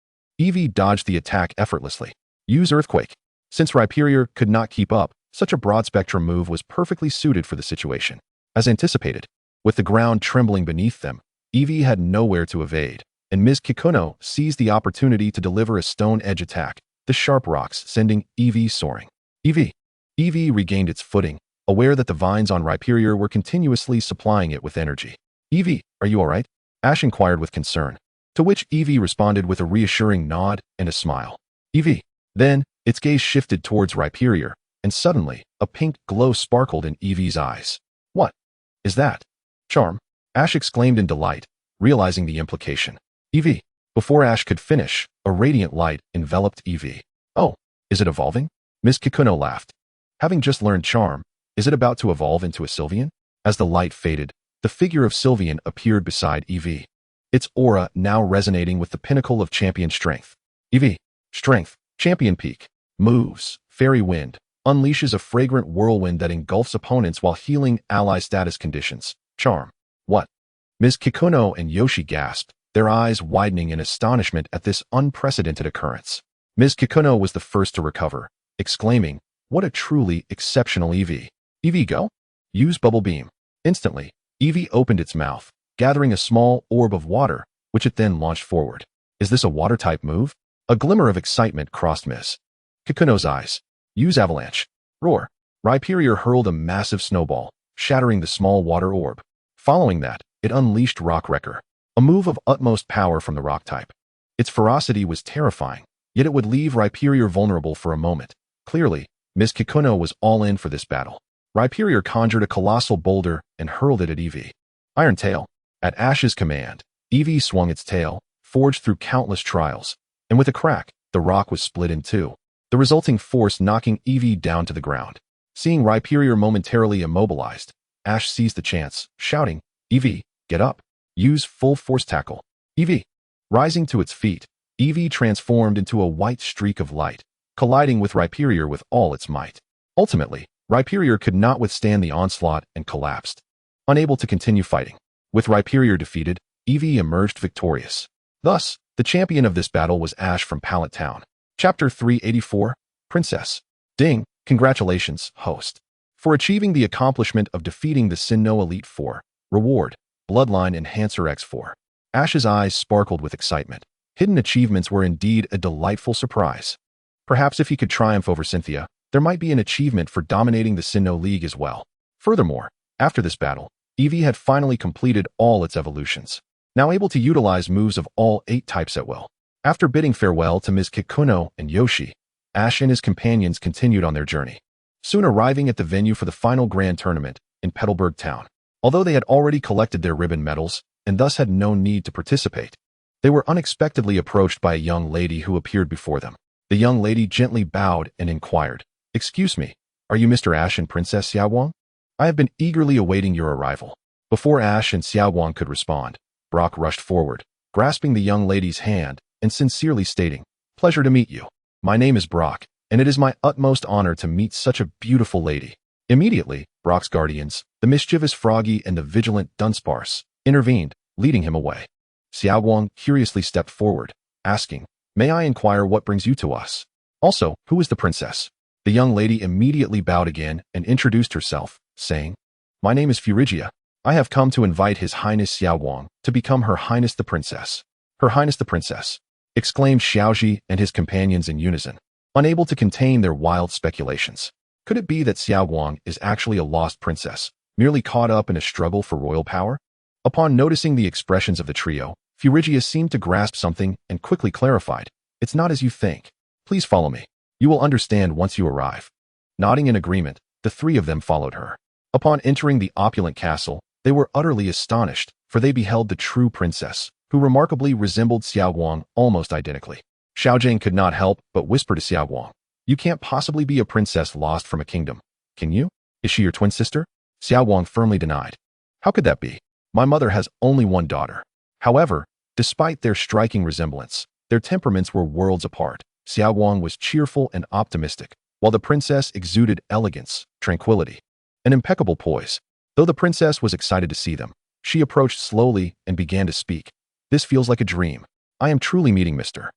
Eevee dodged the attack effortlessly. Use Earthquake. Since Rhyperior could not keep up, such a broad-spectrum move was perfectly suited for the situation. As anticipated, with the ground trembling beneath them, Eevee had nowhere to evade, and Ms. Kikuno seized the opportunity to deliver a stone edge attack, the sharp rocks sending Eevee soaring. Eevee. Eevee regained its footing, aware that the vines on Rhyperior were continuously supplying it with energy. Eevee, are you alright? Ash inquired with concern, to which Eevee responded with a reassuring nod and a smile. Eevee. Then, its gaze shifted towards Rhyperior, and suddenly, a pink glow sparkled in Eevee's eyes. What is that? Charm? Ash exclaimed in delight, realizing the implication. Eevee. Before Ash could finish, a radiant light enveloped Eevee. Oh, is it evolving? Ms. Kikuno laughed. Having just learned Charm, is it about to evolve into a Sylveon? As the light faded, the figure of Sylveon appeared beside Eevee, its aura now resonating with the pinnacle of champion strength. Eevee. Strength. Champion Peak. Moves. Fairy Wind. Unleashes a fragrant whirlwind that engulfs opponents while healing ally status conditions. Charm. What? Ms. Kikuno and Yoshi gasped, their eyes widening in astonishment at this unprecedented occurrence. Ms. Kikuno was the first to recover, exclaiming, what a truly exceptional Eevee. Eevee go? Use Bubble Beam. Instantly, Eevee opened its mouth, gathering a small orb of water, which it then launched forward. Is this a water-type move? A glimmer of excitement crossed Ms. Kikuno's eyes. Use Avalanche. Roar. Rhyperior hurled a massive snowball, shattering the small water orb. Following that, it unleashed Rock Wrecker, a move of utmost power from the rock type. Its ferocity was terrifying, yet it would leave Rhyperior vulnerable for a moment. Clearly, Ms. Kikuno was all in for this battle. Rhyperior conjured a colossal boulder and hurled it at Eevee. Iron Tail. At Ash's command, Eevee swung its tail, forged through countless trials, and with a crack, the rock was split in two, the resulting force knocking Eevee down to the ground. Seeing Rhyperior momentarily immobilized, Ash seized the chance, shouting, Eevee, get up. Use Full Force Tackle. Eevee. Rising to its feet, Eevee transformed into a white streak of light, colliding with Rhyperior with all its might. Ultimately, Rhyperior could not withstand the onslaught and collapsed, unable to continue fighting. With Rhyperior defeated, Eevee emerged victorious. Thus, the champion of this battle was Ash from Pallet Town. Chapter 384, Princess. Ding, congratulations, host. For achieving the accomplishment of defeating the Sinnoh Elite Four. Reward, Bloodline Enhancer X4. Ash's eyes sparkled with excitement. Hidden achievements were indeed a delightful surprise. Perhaps if he could triumph over Cynthia, there might be an achievement for dominating the Sinnoh League as well. Furthermore, after this battle, Eevee had finally completed all its evolutions, now able to utilize moves of all 8 types at will. After bidding farewell to Ms. Kikuno and Yoshi, Ash and his companions continued on their journey, soon arriving at the venue for the final grand tournament in Petalburg Town. Although they had already collected their ribbon medals and thus had no need to participate, they were unexpectedly approached by a young lady who appeared before them. The young lady gently bowed and inquired, "Excuse me, are you Mr. Ash and Princess Xiaowang? I have been eagerly awaiting your arrival." Before Ash and Xiaowang could respond, Brock rushed forward, grasping the young lady's hand and sincerely stating, "Pleasure to meet you. My name is Brock, and it is my utmost honor to meet such a beautiful lady." Immediately, Brock's guardians, the mischievous Froggy and the vigilant Dunsparce, intervened, leading him away. Xiaowang curiously stepped forward, asking, "May I inquire what brings you to us? Also, who is the princess?" The young lady immediately bowed again and introduced herself, saying, "My name is Furigia. I have come to invite His Highness Xiaowang to become Her Highness the Princess." "Her Highness the Princess," exclaimed Xiaoji and his companions in unison, unable to contain their wild speculations. Could it be that Xiaowang is actually a lost princess, merely caught up in a struggle for royal power? Upon noticing the expressions of the trio, Furigia seemed to grasp something and quickly clarified, "It's not as you think. Please follow me. You will understand once you arrive." Nodding in agreement, the 3 of them followed her. Upon entering the opulent castle, they were utterly astonished, for they beheld the true princess, who remarkably resembled Xiaowang almost identically. Xiaojing could not help but whisper to Xiaowang, "You can't possibly be a princess lost from a kingdom, can you? Is she your twin sister?" Xiaowang firmly denied. "How could that be? My mother has only one daughter." However, despite their striking resemblance, their temperaments were worlds apart. Xiaowang was cheerful and optimistic, while the princess exuded elegance, tranquility, and impeccable poise. Though the princess was excited to see them, she approached slowly and began to speak. "This feels like a dream. I am truly meeting Mr.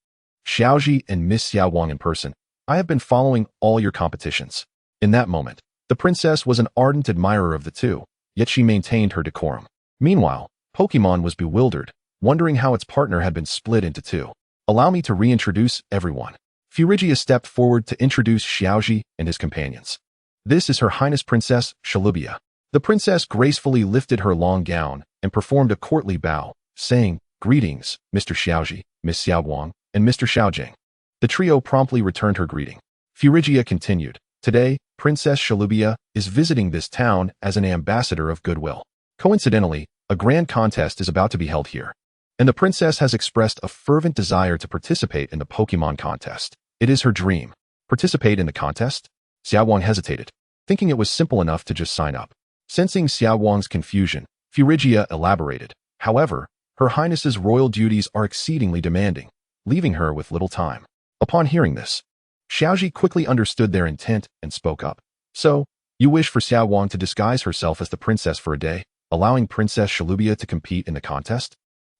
Xiaoji and Miss Xiaowang in person. I have been following all your competitions." In that moment, the princess was an ardent admirer of the two, yet she maintained her decorum. Meanwhile, Pokémon was bewildered, wondering how its partner had been split into 2. "Allow me to reintroduce everyone." Furigia stepped forward to introduce Xiaoji and his companions. "This is Her Highness Princess Shalubia." The princess gracefully lifted her long gown and performed a courtly bow, saying, "Greetings, Mr. Xiaoji, Miss Xiaowang, and Mr. Xiaojing." The trio promptly returned her greeting. Furigia continued, "Today, Princess Shalubia is visiting this town as an ambassador of goodwill. Coincidentally, a grand contest is about to be held here, and the princess has expressed a fervent desire to participate in the Pokémon contest. It is her dream." "Participate in the contest?" Xiaowang hesitated, thinking it was simple enough to just sign up. Sensing Xiaowang's confusion, Furigia elaborated, "However, Her Highness's royal duties are exceedingly demanding, leaving her with little time." Upon hearing this, Xiaoji quickly understood their intent and spoke up. "So, you wish for Xiaowang to disguise herself as the princess for a day, allowing Princess Shalubia to compete in the contest?"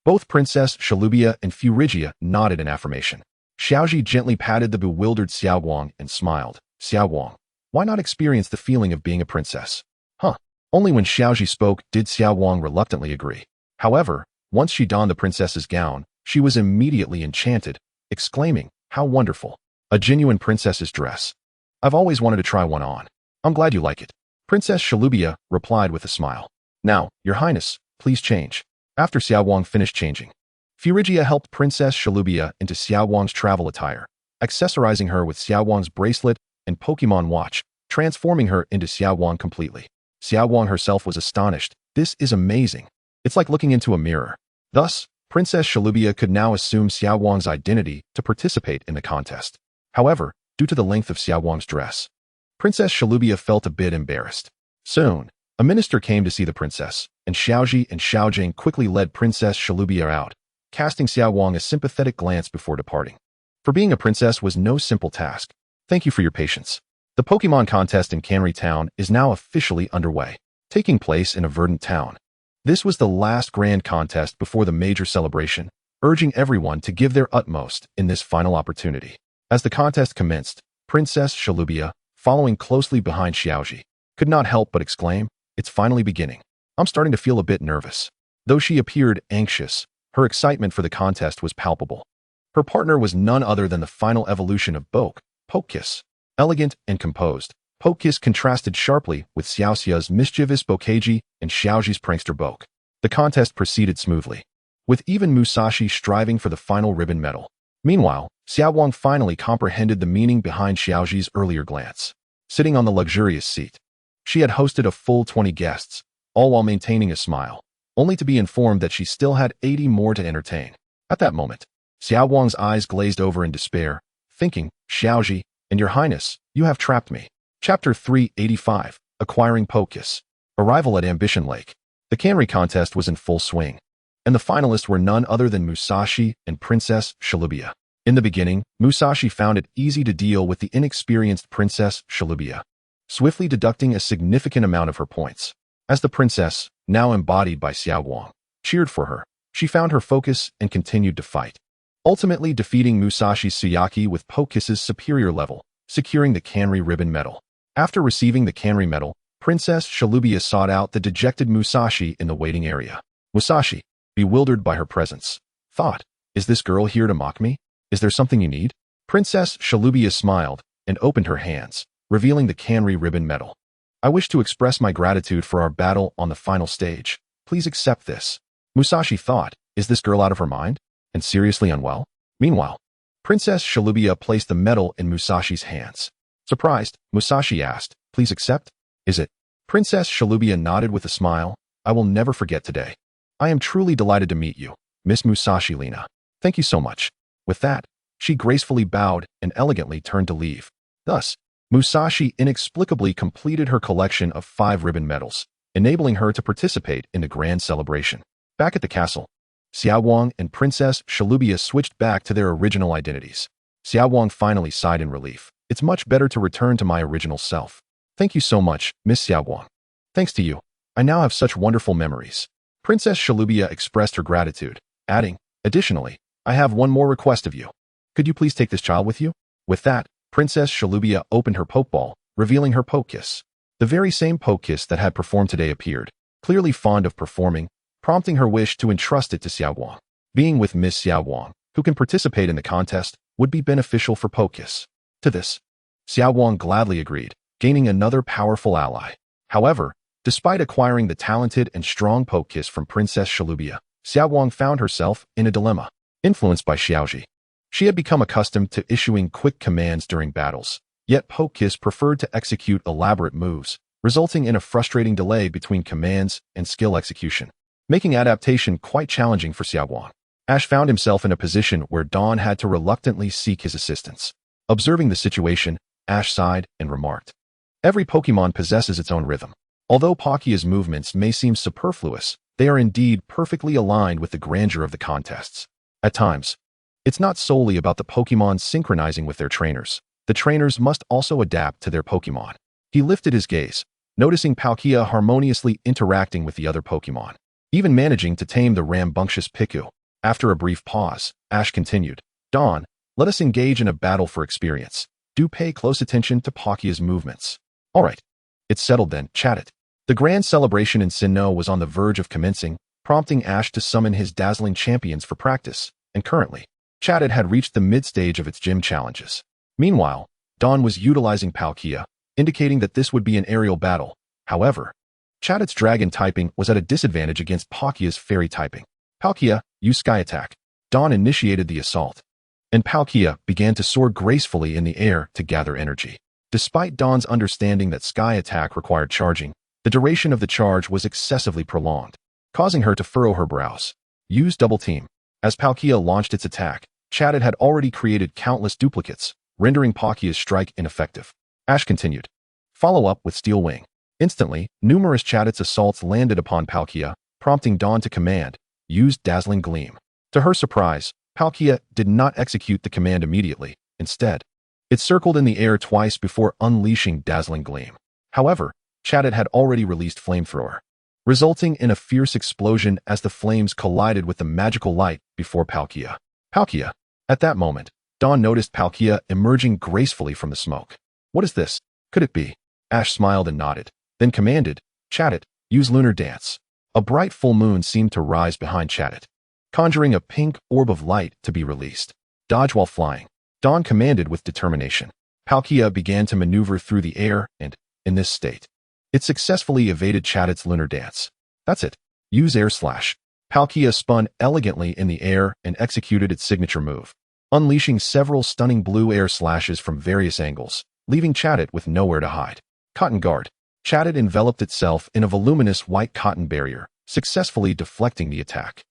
Both Princess Shalubia and Furigia nodded in affirmation. Xiaoji gently patted the bewildered Xiaowang and smiled. "Xiaowang, why not experience the feeling of being a princess?" "Huh." Only when Xiaoji spoke did Xiaowang reluctantly agree. However, once she donned the princess's gown, she was immediately enchanted, exclaiming, "How wonderful. A genuine princess's dress. I've always wanted to try one on. I'm glad you like it." Princess Shalubia replied with a smile. "Now, Your Highness, please change." After Xiaowang finished changing, Furigia helped Princess Shalubia into Xiaowang's travel attire, accessorizing her with Xiaowang's bracelet and Pokémon watch, transforming her into Xiaowang completely. Xiaowang herself was astonished. "This is amazing. It's like looking into a mirror." Thus, Princess Shalubia could now assume Xiaowang's identity to participate in the contest. However, due to the length of Xiaowang's dress, Princess Shalubia felt a bit embarrassed. Soon, a minister came to see the princess, and Xiaoji and Xiaojing quickly led Princess Shalubia out, casting Xiaowang a sympathetic glance before departing. For being a princess was no simple task. "Thank you for your patience. The Pokémon contest in Canry Town is now officially underway, taking place in a verdant town. This was the last grand contest before the major celebration, urging everyone to give their utmost in this final opportunity. As the contest commenced, Princess Shalubia, following closely behind Xiaoji, could not help but exclaim, "It's finally beginning. I'm starting to feel a bit nervous." Though she appeared anxious, her excitement for the contest was palpable. Her partner was none other than the final evolution of Pokekiss. Elegant and composed, Pokekiss contrasted sharply with Xiaoxia's mischievous Bokeji and Xiaoji's prankster Boke. The contest proceeded smoothly, with even Musashi striving for the final ribbon medal. Meanwhile, Xiaowang finally comprehended the meaning behind Xiaoji's earlier glance. Sitting on the luxurious seat, she had hosted a full 20 guests, all while maintaining a smile, only to be informed that she still had 80 more to entertain. At that moment, Xiaowang's eyes glazed over in despair, thinking, "Xiaoji, and your highness, you have trapped me." Chapter 385, Acquiring Pokekiss. Arrival at Ambition Lake. The cannery contest was in full swing, and the finalists were none other than Musashi and Princess Shalubia. In the beginning, Musashi found it easy to deal with the inexperienced Princess Shalubia, swiftly deducting a significant amount of her points. As the princess, now embodied by Xiaowang, cheered for her, she found her focus and continued to fight, ultimately defeating Musashi's Suyaki with Pokekiss's superior level, securing the cannery ribbon medal. After receiving the cannery medal, Princess Shalubia sought out the dejected Musashi in the waiting area. Musashi, bewildered by her presence, thought, "Is this girl here to mock me? Is there something you need?" Princess Shalubia smiled and opened her hands, revealing the cannery ribbon medal. "I wish to express my gratitude for our battle on the final stage. Please accept this." Musashi thought, "Is this girl out of her mind? And seriously unwell?" Meanwhile, Princess Shalubia placed the medal in Musashi's hands. Surprised, Musashi asked, "Please accept? Is it?" Princess Shalubia nodded with a smile. "I will never forget today. I am truly delighted to meet you, Miss Musashi Lina. Thank you so much." With that, she gracefully bowed and elegantly turned to leave. Thus, Musashi inexplicably completed her collection of 5 ribbon medals, enabling her to participate in the grand celebration. Back at the castle, Xiaowang and Princess Shalubia switched back to their original identities. Xiaowang finally sighed in relief. "It's much better to return to my original self. Thank you so much, Miss Xiaowang. Thanks to you, I now have such wonderful memories." Princess Shalubia expressed her gratitude, adding, "Additionally, I have one more request of you. Could you please take this child with you?" With that, Princess Shalubia opened her Pokeball, revealing her Pokekiss. The very same Pokekiss that had performed today appeared, clearly fond of performing, prompting her wish to entrust it to Xiaowang. Being with Miss Xiaowang, who can participate in the contest, would be beneficial for Pokekiss. To this, Xiaowang gladly agreed, gaining another powerful ally. However, despite acquiring the talented and strong Pokekiss from Princess Shalubia, Xiaowang found herself in a dilemma. Influenced by Xiaoji, she had become accustomed to issuing quick commands during battles, yet Pokekiss preferred to execute elaborate moves, resulting in a frustrating delay between commands and skill execution, making adaptation quite challenging for Xiaowang. Ash found himself in a position where Dawn had to reluctantly seek his assistance. Observing the situation, Ash sighed and remarked, "Every Pokemon possesses its own rhythm. Although Palkia's movements may seem superfluous, they are indeed perfectly aligned with the grandeur of the contests. At times, it's not solely about the Pokemon synchronizing with their trainers. The trainers must also adapt to their Pokemon." He lifted his gaze, noticing Palkia harmoniously interacting with the other Pokemon, even managing to tame the rambunctious Piku. After a brief pause, Ash continued, "Dawn, let us engage in a battle for experience. Do pay close attention to Palkia's movements." "All right. It's settled then, chat." The grand celebration in Sinnoh was on the verge of commencing, prompting Ash to summon his dazzling champions for practice, and currently, Chatted had reached the mid-stage of its gym challenges. Meanwhile, Dawn was utilizing Palkia, indicating that this would be an aerial battle. However, Chatted's dragon typing was at a disadvantage against Palkia's fairy typing. "Palkia, use Sky Attack." Dawn initiated the assault, and Palkia began to soar gracefully in the air to gather energy. Despite Dawn's understanding that Sky Attack required charging, the duration of the charge was excessively prolonged, causing her to furrow her brows. "Use Double Team." As Palkia launched its attack, Chatted had already created countless duplicates, rendering Palkia's strike ineffective. Ash continued, "Follow up with Steel Wing." Instantly, numerous Chatted's assaults landed upon Palkia, prompting Dawn to command, "Use Dazzling Gleam." To her surprise, Palkia did not execute the command immediately. Instead, it circled in the air twice before unleashing Dazzling Gleam. However, Chatted had already released Flamethrower. resulting in a fierce explosion as the flames collided with the magical light before Palkia. Palkia. At that moment, Dawn noticed Palkia emerging gracefully from the smoke. What is this? Could it be? Ash smiled and nodded, then commanded, Chattet, use Lunar Dance. A bright full moon seemed to rise behind Chattet, conjuring a pink orb of light to be released. Dodge while flying. Dawn commanded with determination. Palkia began to maneuver through the air and, in this state, it successfully evaded Chattet's Lunar Dance. That's it. Use Air Slash. Palkia spun elegantly in the air and executed its signature move, unleashing several stunning blue air slashes from various angles, leaving Chattet with nowhere to hide. Cotton Guard. Chattet enveloped itself in a voluminous white cotton barrier, successfully deflecting the attack.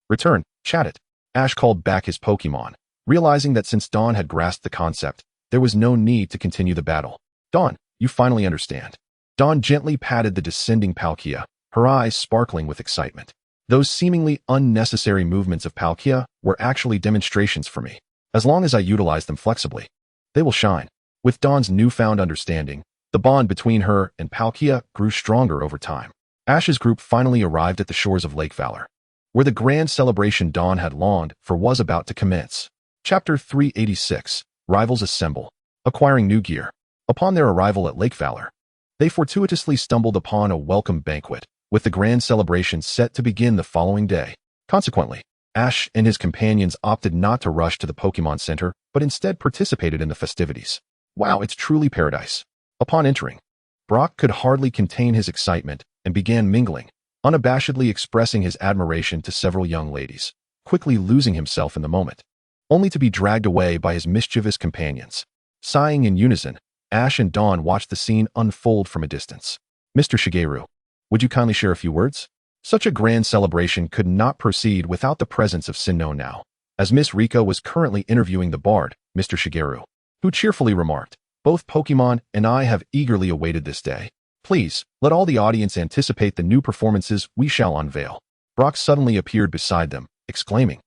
Return, Chattet. Ash called back his Pokémon, realizing that since Dawn had grasped the concept, there was no need to continue the battle. Dawn, you finally understand. Dawn gently patted the descending Palkia, her eyes sparkling with excitement. Those seemingly unnecessary movements of Palkia were actually demonstrations for me. As long as I utilize them flexibly, they will shine. With Dawn's newfound understanding, the bond between her and Palkia grew stronger over time. Ash's group finally arrived at the shores of Lake Valor, where the grand celebration Dawn had longed for was about to commence. Chapter 386, Rivals Assemble. Acquiring new gear. Upon their arrival at Lake Valor, they fortuitously stumbled upon a welcome banquet, with the grand celebration set to begin the following day. Consequently, Ash and his companions opted not to rush to the Pokémon Center, but instead participated in the festivities. Wow, it's truly paradise. Upon entering, Brock could hardly contain his excitement and began mingling, unabashedly expressing his admiration to several young ladies, quickly losing himself in the moment, only to be dragged away by his mischievous companions. Sighing in unison, Ash and Dawn watched the scene unfold from a distance. Mr. Shigeru, would you kindly share a few words? Such a grand celebration could not proceed without the presence of Sinnoh now, as Miss Rika was currently interviewing the bard, Mr. Shigeru, who cheerfully remarked, both Pokemon and I have eagerly awaited this day. Please, let all the audience anticipate the new performances we shall unveil. Brock suddenly appeared beside them, exclaiming,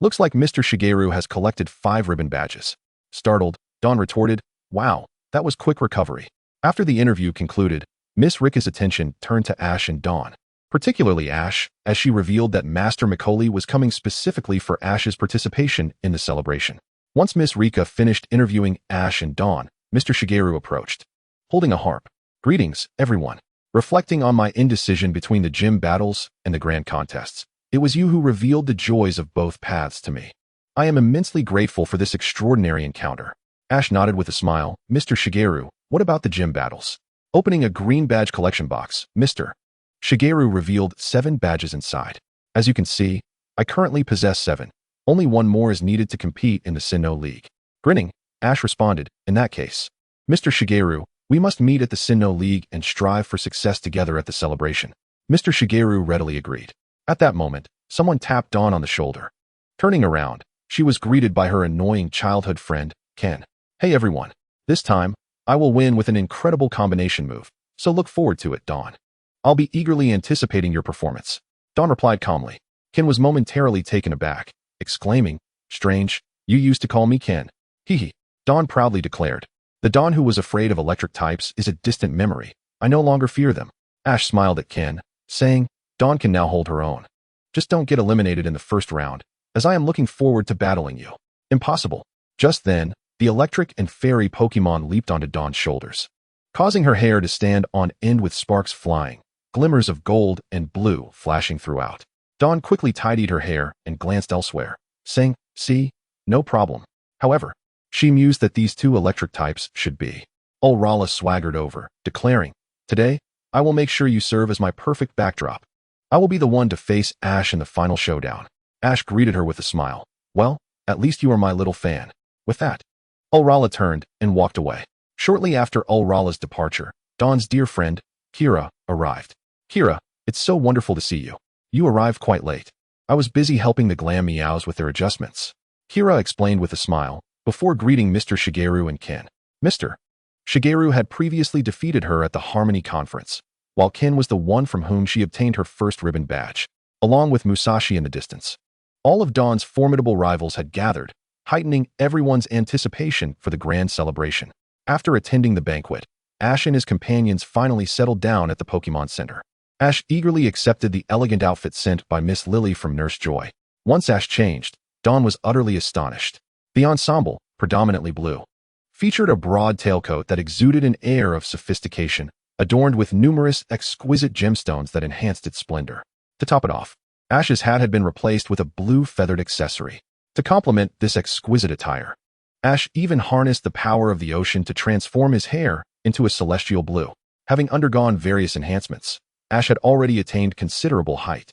looks like Mr. Shigeru has collected 5 ribbon badges. Startled, Dawn retorted, wow, that was quick recovery. After the interview concluded, Miss Rika's attention turned to Ash and Dawn, particularly Ash, as she revealed that Master Macaulay was coming specifically for Ash's participation in the celebration. Once Miss Rika finished interviewing Ash and Dawn, Mr. Shigeru approached, holding a harp. Greetings, everyone. Reflecting on my indecision between the gym battles and the grand contests, it was you who revealed the joys of both paths to me. I am immensely grateful for this extraordinary encounter. Ash nodded with a smile. Mr. Shigeru, what about the gym battles? Opening a green badge collection box, Mr. Shigeru revealed 7 badges inside. As you can see, I currently possess 7. Only one more is needed to compete in the Sinnoh League. Grinning, Ash responded, in that case, Mr. Shigeru, we must meet at the Sinnoh League and strive for success together at the celebration. Mr. Shigeru readily agreed. At that moment, someone tapped Dawn on the shoulder. Turning around, she was greeted by her annoying childhood friend, Ken. Hey everyone. This time, I will win with an incredible combination move, so look forward to it, Dawn. I'll be eagerly anticipating your performance. Dawn replied calmly. Ken was momentarily taken aback, exclaiming, strange, you used to call me Ken. Hee. Dawn proudly declared. The Dawn who was afraid of electric types is a distant memory. I no longer fear them. Ash smiled at Ken, saying, Dawn can now hold her own. Just don't get eliminated in the first round, as I am looking forward to battling you. Impossible. Just then, the electric and fairy Pokemon leaped onto Dawn's shoulders, causing her hair to stand on end with sparks flying, glimmers of gold and blue flashing throughout. Dawn quickly tidied her hair and glanced elsewhere, saying, see, no problem. However, she mused that these 2 electric types should be. Ulrala swaggered over, declaring, today, I will make sure you serve as my perfect backdrop. I will be the one to face Ash in the final showdown. Ash greeted her with a smile. Well, at least you are my little fan. With that, Ulrala turned and walked away. Shortly after Ulrala's departure, Dawn's dear friend, Kira, arrived. Kira, it's so wonderful to see you. You arrived quite late. I was busy helping the Glam Meows with their adjustments. Kira explained with a smile, before greeting Mr. Shigeru and Ken. Mr. Shigeru had previously defeated her at the Harmony Conference, while Ken was the one from whom she obtained her first ribbon badge, along with Musashi in the distance. All of Dawn's formidable rivals had gathered, heightening everyone's anticipation for the grand celebration. After attending the banquet, Ash and his companions finally settled down at the Pokémon Center. Ash eagerly accepted the elegant outfit sent by Miss Lily from Nurse Joy. Once Ash changed, Dawn was utterly astonished. The ensemble, predominantly blue, featured a broad tailcoat that exuded an air of sophistication, adorned with numerous exquisite gemstones that enhanced its splendor. To top it off, Ash's hat had been replaced with a blue feathered accessory. To complement this exquisite attire, Ash even harnessed the power of the ocean to transform his hair into a celestial blue. Having undergone various enhancements, Ash had already attained considerable height,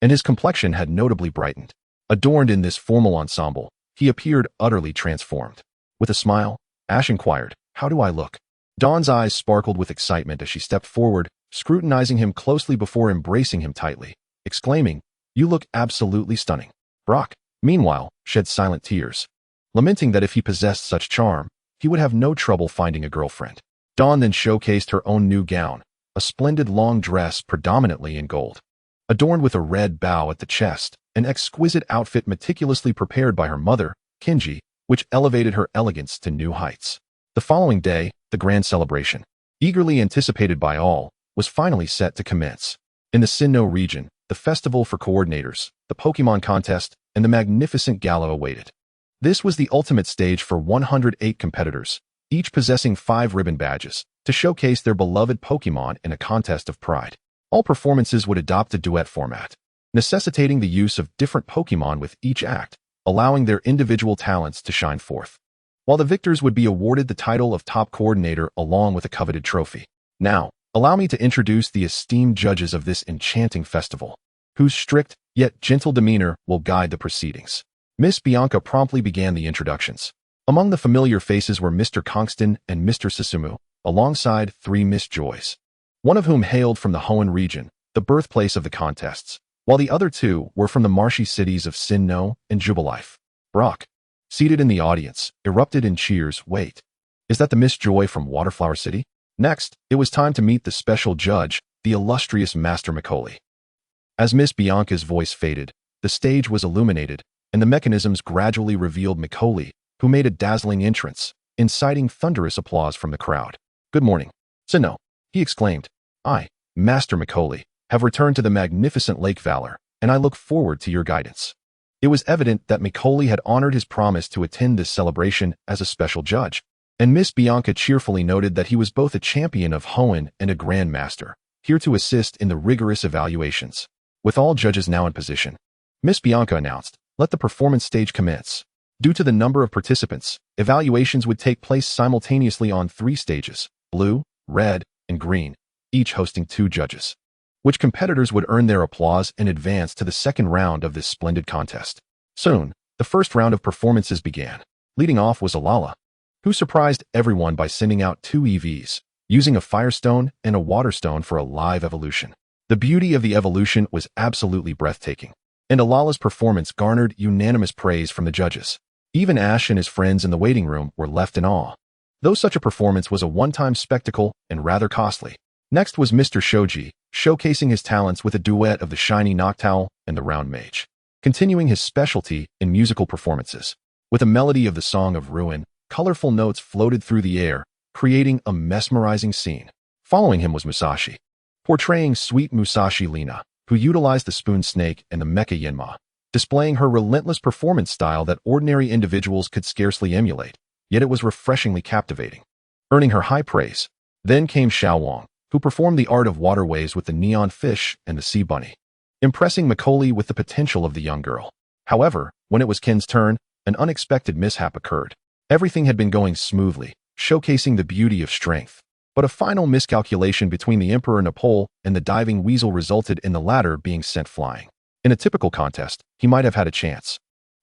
and his complexion had notably brightened. Adorned in this formal ensemble, he appeared utterly transformed. With a smile, Ash inquired, "How do I look?" Dawn's eyes sparkled with excitement as she stepped forward, scrutinizing him closely before embracing him tightly, exclaiming, "You look absolutely stunning." Brock, meanwhile, shed silent tears, lamenting that if he possessed such charm, he would have no trouble finding a girlfriend. Dawn then showcased her own new gown, a splendid long dress predominantly in gold, adorned with a red bow at the chest, an exquisite outfit meticulously prepared by her mother, Shinji, which elevated her elegance to new heights. The following day, the grand celebration, eagerly anticipated by all, was finally set to commence. In the Sinnoh region, the festival for coordinators, the Pokémon contest, and the magnificent gala awaited. This was the ultimate stage for 108 competitors, each possessing 5 ribbon badges, to showcase their beloved Pokémon in a contest of pride. All performances would adopt a duet format, necessitating the use of different Pokémon with each act, allowing their individual talents to shine forth. While the victors would be awarded the title of top coordinator along with a coveted trophy. Now, allow me to introduce the esteemed judges of this enchanting festival, whose strict yet gentle demeanor will guide the proceedings. Miss Bianca promptly began the introductions. Among the familiar faces were Mr. Kongston and Mr. Susumu, alongside 3 Miss Joys, one of whom hailed from the Hoenn region, the birthplace of the contests, while the other 2 were from the marshy cities of Sinnoh and Jubilife. Brock, seated in the audience, erupted in cheers. "Wait, is that the Miss Joy from Waterflower City?" Next, it was time to meet the special judge, the illustrious Master Macaulay. As Miss Bianca's voice faded, the stage was illuminated, and the mechanisms gradually revealed Macaulay, who made a dazzling entrance, inciting thunderous applause from the crowd. "Good morning, Sinnoh," he exclaimed. "I, Master Macaulay, have returned to the magnificent Lake Valor, and I look forward to your guidance." It was evident that Macaulay had honored his promise to attend this celebration as a special judge, and Miss Bianca cheerfully noted that he was both a champion of Hoenn and a Grand Master, here to assist in the rigorous evaluations. With all judges now in position, Miss Bianca announced, "Let the performance stage commence." Due to the number of participants, evaluations would take place simultaneously on 3 stages, blue, red, and green, each hosting 2 judges, which competitors would earn their applause and advance to the second round of this splendid contest. Soon, the first round of performances began. Leading off was Alala, who surprised everyone by sending out 2 EVs, using a Firestone and a Waterstone for a live evolution. The beauty of the evolution was absolutely breathtaking, and Alala's performance garnered unanimous praise from the judges. Even Ash and his friends in the waiting room were left in awe, though such a performance was a one-time spectacle and rather costly. Next was Mr. Shoji, showcasing his talents with a duet of the Shiny Noctowl and the Round Mage, continuing his specialty in musical performances. With a melody of the Song of Ruin, colorful notes floated through the air, creating a mesmerizing scene. Following him was Musashi, portraying sweet Musashi Lina, who utilized the Spoon Snake and the Mecha Yenma, displaying her relentless performance style that ordinary individuals could scarcely emulate, yet it was refreshingly captivating, earning her high praise. Then came Xiao Wang, who performed the art of waterways with the Neon Fish and the Sea Bunny, impressing Macaulay with the potential of the young girl. However, when it was Ken's turn, an unexpected mishap occurred. Everything had been going smoothly, showcasing the beauty of strength, but a final miscalculation between the Emperor Napole and the diving weasel resulted in the latter being sent flying. In a typical contest, he might have had a chance,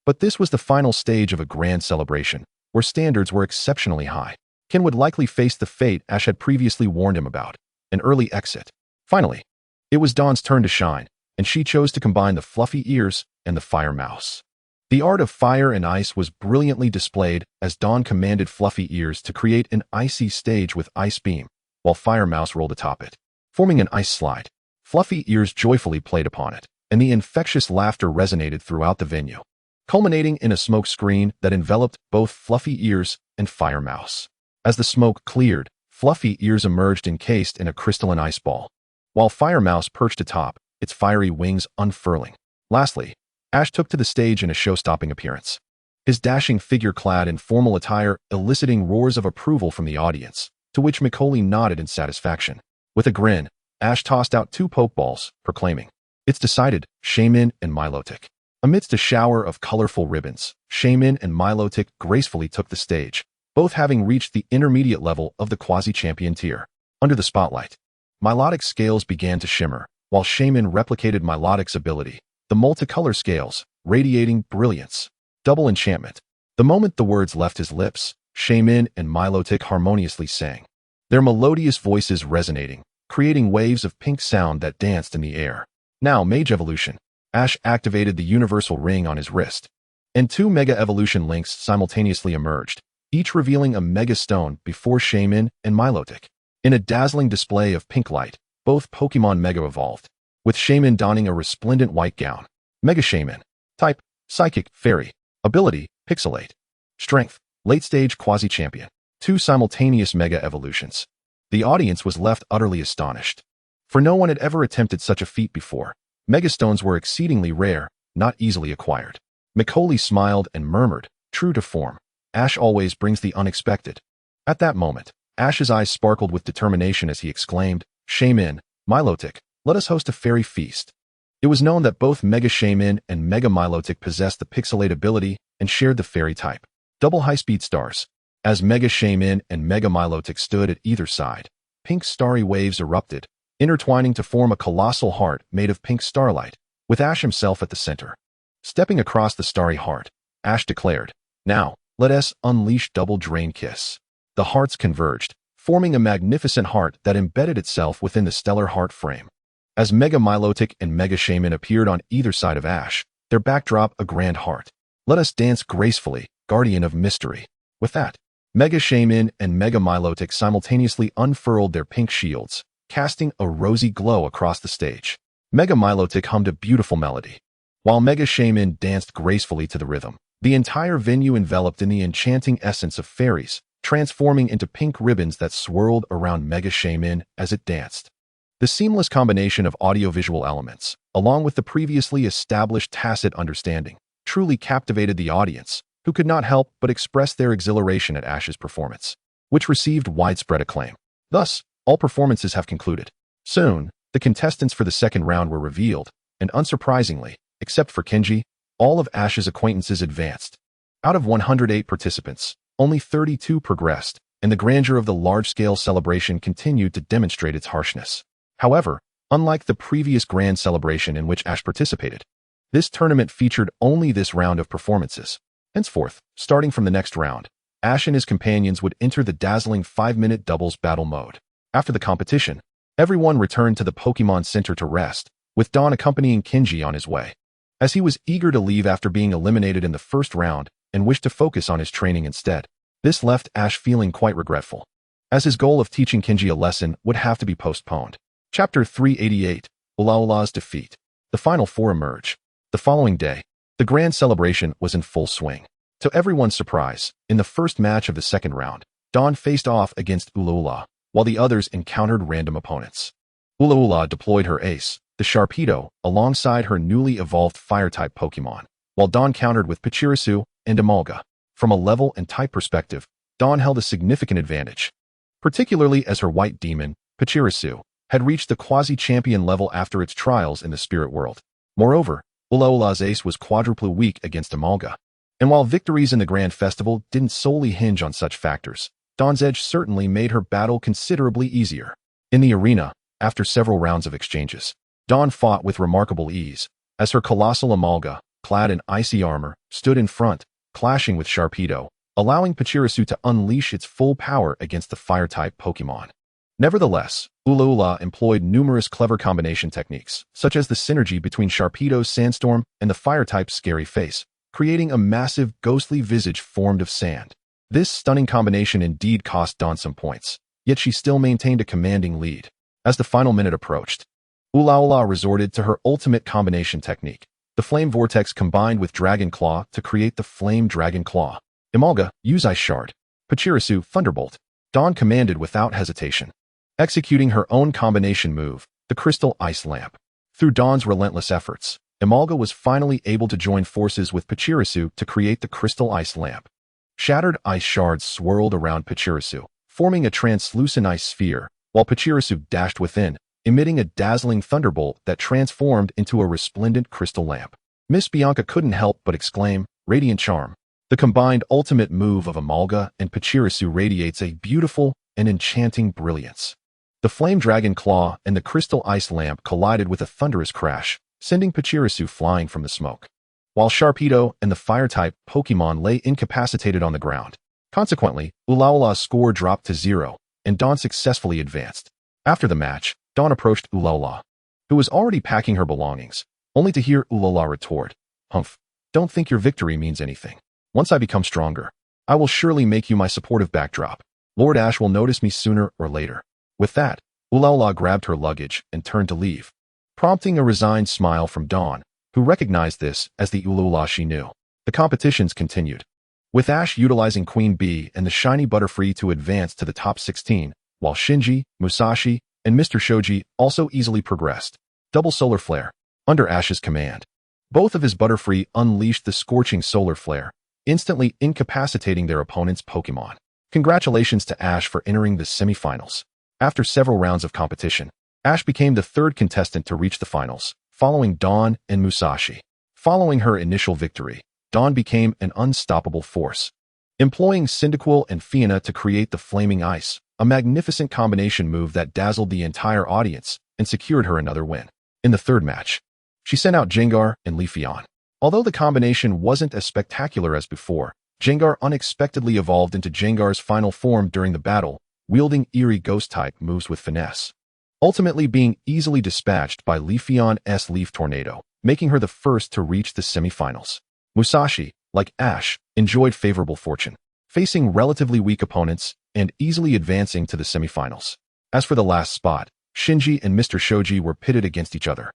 but this was the final stage of a grand celebration, where standards were exceptionally high. Ken would likely face the fate Ash had previously warned him about, an early exit. Finally, it was Dawn's turn to shine, and she chose to combine the fluffy ears and the fire mouse. The art of fire and ice was brilliantly displayed as Dawn commanded Fluffy Ears to create an icy stage with Ice Beam, while Fire Mouse rolled atop it, forming an ice slide. Fluffy Ears joyfully played upon it, and the infectious laughter resonated throughout the venue, culminating in a smoke screen that enveloped both Fluffy Ears and Fire Mouse. As the smoke cleared, Fluffy Ears emerged encased in a crystalline ice ball, while Fire Mouse perched atop, its fiery wings unfurling. Lastly, Ash took to the stage in a show-stopping appearance. His dashing figure clad in formal attire eliciting roars of approval from the audience, to which Macaulay nodded in satisfaction. With a grin, Ash tossed out 2 Pokeballs, proclaiming, "It's decided, Shaman and Milotic." Amidst a shower of colorful ribbons, Shaman and Milotic gracefully took the stage, both having reached the intermediate level of the quasi-champion tier. Under the spotlight, Milotic's scales began to shimmer, while Shaman replicated Milotic's ability, the multicolor scales, radiating brilliance. Double enchantment. The moment the words left his lips, Shaman and Milotic harmoniously sang, their melodious voices resonating, creating waves of pink sound that danced in the air. Now, Mage Evolution. Ash activated the universal ring on his wrist, and 2 Mega Evolution links simultaneously emerged, each revealing a Mega Stone before Shaman and Milotic. In a dazzling display of pink light, both Pokemon Mega evolved, with Shaman donning a resplendent white gown. Mega Shaman. Type: Psychic, Fairy. Ability: Pixelate. Strength: Late Stage Quasi-Champion. 2 simultaneous Mega Evolutions. The audience was left utterly astonished, for no one had ever attempted such a feat before. Megastones were exceedingly rare, not easily acquired. Macaulay smiled and murmured, "True to form, Ash always brings the unexpected." At that moment, Ash's eyes sparkled with determination as he exclaimed, "Shaman, Milotic, let us host a fairy feast." It was known that both Mega Shaman and Mega Milotic possessed the Pixelate ability and shared the fairy type. Double high-speed stars. As Mega Shaman and Mega Milotic stood at either side, pink starry waves erupted, intertwining to form a colossal heart made of pink starlight, with Ash himself at the center. Stepping across the starry heart, Ash declared, "Now, let us unleash Double Drain Kiss." The hearts converged, forming a magnificent heart that embedded itself within the stellar heart frame. As Mega Milotic and Mega Shaman appeared on either side of Ash, their backdrop a grand heart. "Let us dance gracefully, guardian of mystery." With that, Mega Shaman and Mega Milotic simultaneously unfurled their pink shields, casting a rosy glow across the stage. Mega Milotic hummed a beautiful melody, while Mega Shaman danced gracefully to the rhythm. The entire venue enveloped in the enchanting essence of fairies, transforming into pink ribbons that swirled around Mega Shaman as it danced. The seamless combination of audiovisual elements, along with the previously established tacit understanding, truly captivated the audience, who could not help but express their exhilaration at Ash's performance, which received widespread acclaim. Thus, all performances have concluded. Soon, the contestants for the second round were revealed, and unsurprisingly, except for Kenji, all of Ash's acquaintances advanced. Out of 108 participants, only 32 progressed, and the grandeur of the large-scale celebration continued to demonstrate its harshness. However, unlike the previous grand celebration in which Ash participated, this tournament featured only this round of performances. Henceforth, starting from the next round, Ash and his companions would enter the dazzling 5-minute doubles battle mode. After the competition, everyone returned to the Pokemon Center to rest, with Dawn accompanying Kenji on his way, as he was eager to leave after being eliminated in the first round and wished to focus on his training instead. This left Ash feeling quite regretful, as his goal of teaching Kenji a lesson would have to be postponed. Chapter 388, Ulaula's Defeat. The Final Four emerge. The following day, the grand celebration was in full swing. To everyone's surprise, in the first match of the second round, Dawn faced off against Ulaula, while the others encountered random opponents. Ulaula deployed her ace, the Sharpedo, alongside her newly evolved Fire-type Pokemon, while Dawn countered with Pachirisu and Emolga. From a level and type perspective, Dawn held a significant advantage, particularly as her white demon, Pachirisu, had reached the quasi-champion level after its trials in the spirit world. Moreover, Ulaula's ace was quadruple weak against Emolga. And while victories in the Grand Festival didn't solely hinge on such factors, Dawn's edge certainly made her battle considerably easier. In the arena, after several rounds of exchanges, Dawn fought with remarkable ease, as her colossal Emolga, clad in icy armor, stood in front, clashing with Sharpedo, allowing Pachirisu to unleash its full power against the Fire-type Pokemon. Nevertheless, Ulaula employed numerous clever combination techniques, such as the synergy between Sharpedo's Sandstorm and the Fire-type's Scary Face, creating a massive, ghostly visage formed of sand. This stunning combination indeed cost Dawn some points, yet she still maintained a commanding lead. As the final minute approached, Ulaula resorted to her ultimate combination technique, the Flame Vortex combined with Dragon Claw to create the Flame Dragon Claw. Emolga, use Ice Shard. Pachirisu, Thunderbolt. Dawn commanded without hesitation. Executing her own combination move, the crystal ice lamp. Through Dawn's relentless efforts, Imalga was finally able to join forces with Pachirisu to create the crystal ice lamp. Shattered ice shards swirled around Pachirisu, forming a translucent ice sphere, while Pachirisu dashed within, emitting a dazzling thunderbolt that transformed into a resplendent crystal lamp. Miss Bianca couldn't help but exclaim, "Radiant Charm." The combined ultimate move of Imalga and Pachirisu radiates a beautiful and enchanting brilliance. The flame dragon claw and the crystal ice lamp collided with a thunderous crash, sending Pachirisu flying from the smoke, while Sharpedo and the fire-type Pokémon lay incapacitated on the ground. Consequently, Ulaula's score dropped to 0, and Dawn successfully advanced. After the match, Dawn approached Ulaula, who was already packing her belongings, only to hear Ulaula retort, "Humph, don't think your victory means anything. Once I become stronger, I will surely make you my supportive backdrop. Lord Ash will notice me sooner or later." With that, Ulaula grabbed her luggage and turned to leave, prompting a resigned smile from Dawn, who recognized this as the Ulaula she knew. The competitions continued, with Ash utilizing Queen Bee and the shiny Butterfree to advance to the top 16, while Shinji, Musashi, and Mr. Shoji also easily progressed. Double Solar Flare. Under Ash's command, both of his Butterfree unleashed the scorching Solar Flare, instantly incapacitating their opponent's Pokémon. Congratulations to Ash for entering the semifinals. After several rounds of competition, Ash became the third contestant to reach the finals, following Dawn and Musashi. Following her initial victory, Dawn became an unstoppable force, employing Cyndaquil and Fiona to create the Flaming Ice, a magnificent combination move that dazzled the entire audience and secured her another win. In the third match, she sent out Gengar and Leafeon. Although the combination wasn't as spectacular as before, Gengar unexpectedly evolved into Gengar's final form during the battle, wielding eerie ghost-type moves with finesse, ultimately being easily dispatched by Leafeon's Leaf Tornado, making her the first to reach the semifinals. Musashi, like Ash, enjoyed favorable fortune, facing relatively weak opponents and easily advancing to the semifinals. As for the last spot, Shinji and Mr. Shoji were pitted against each other,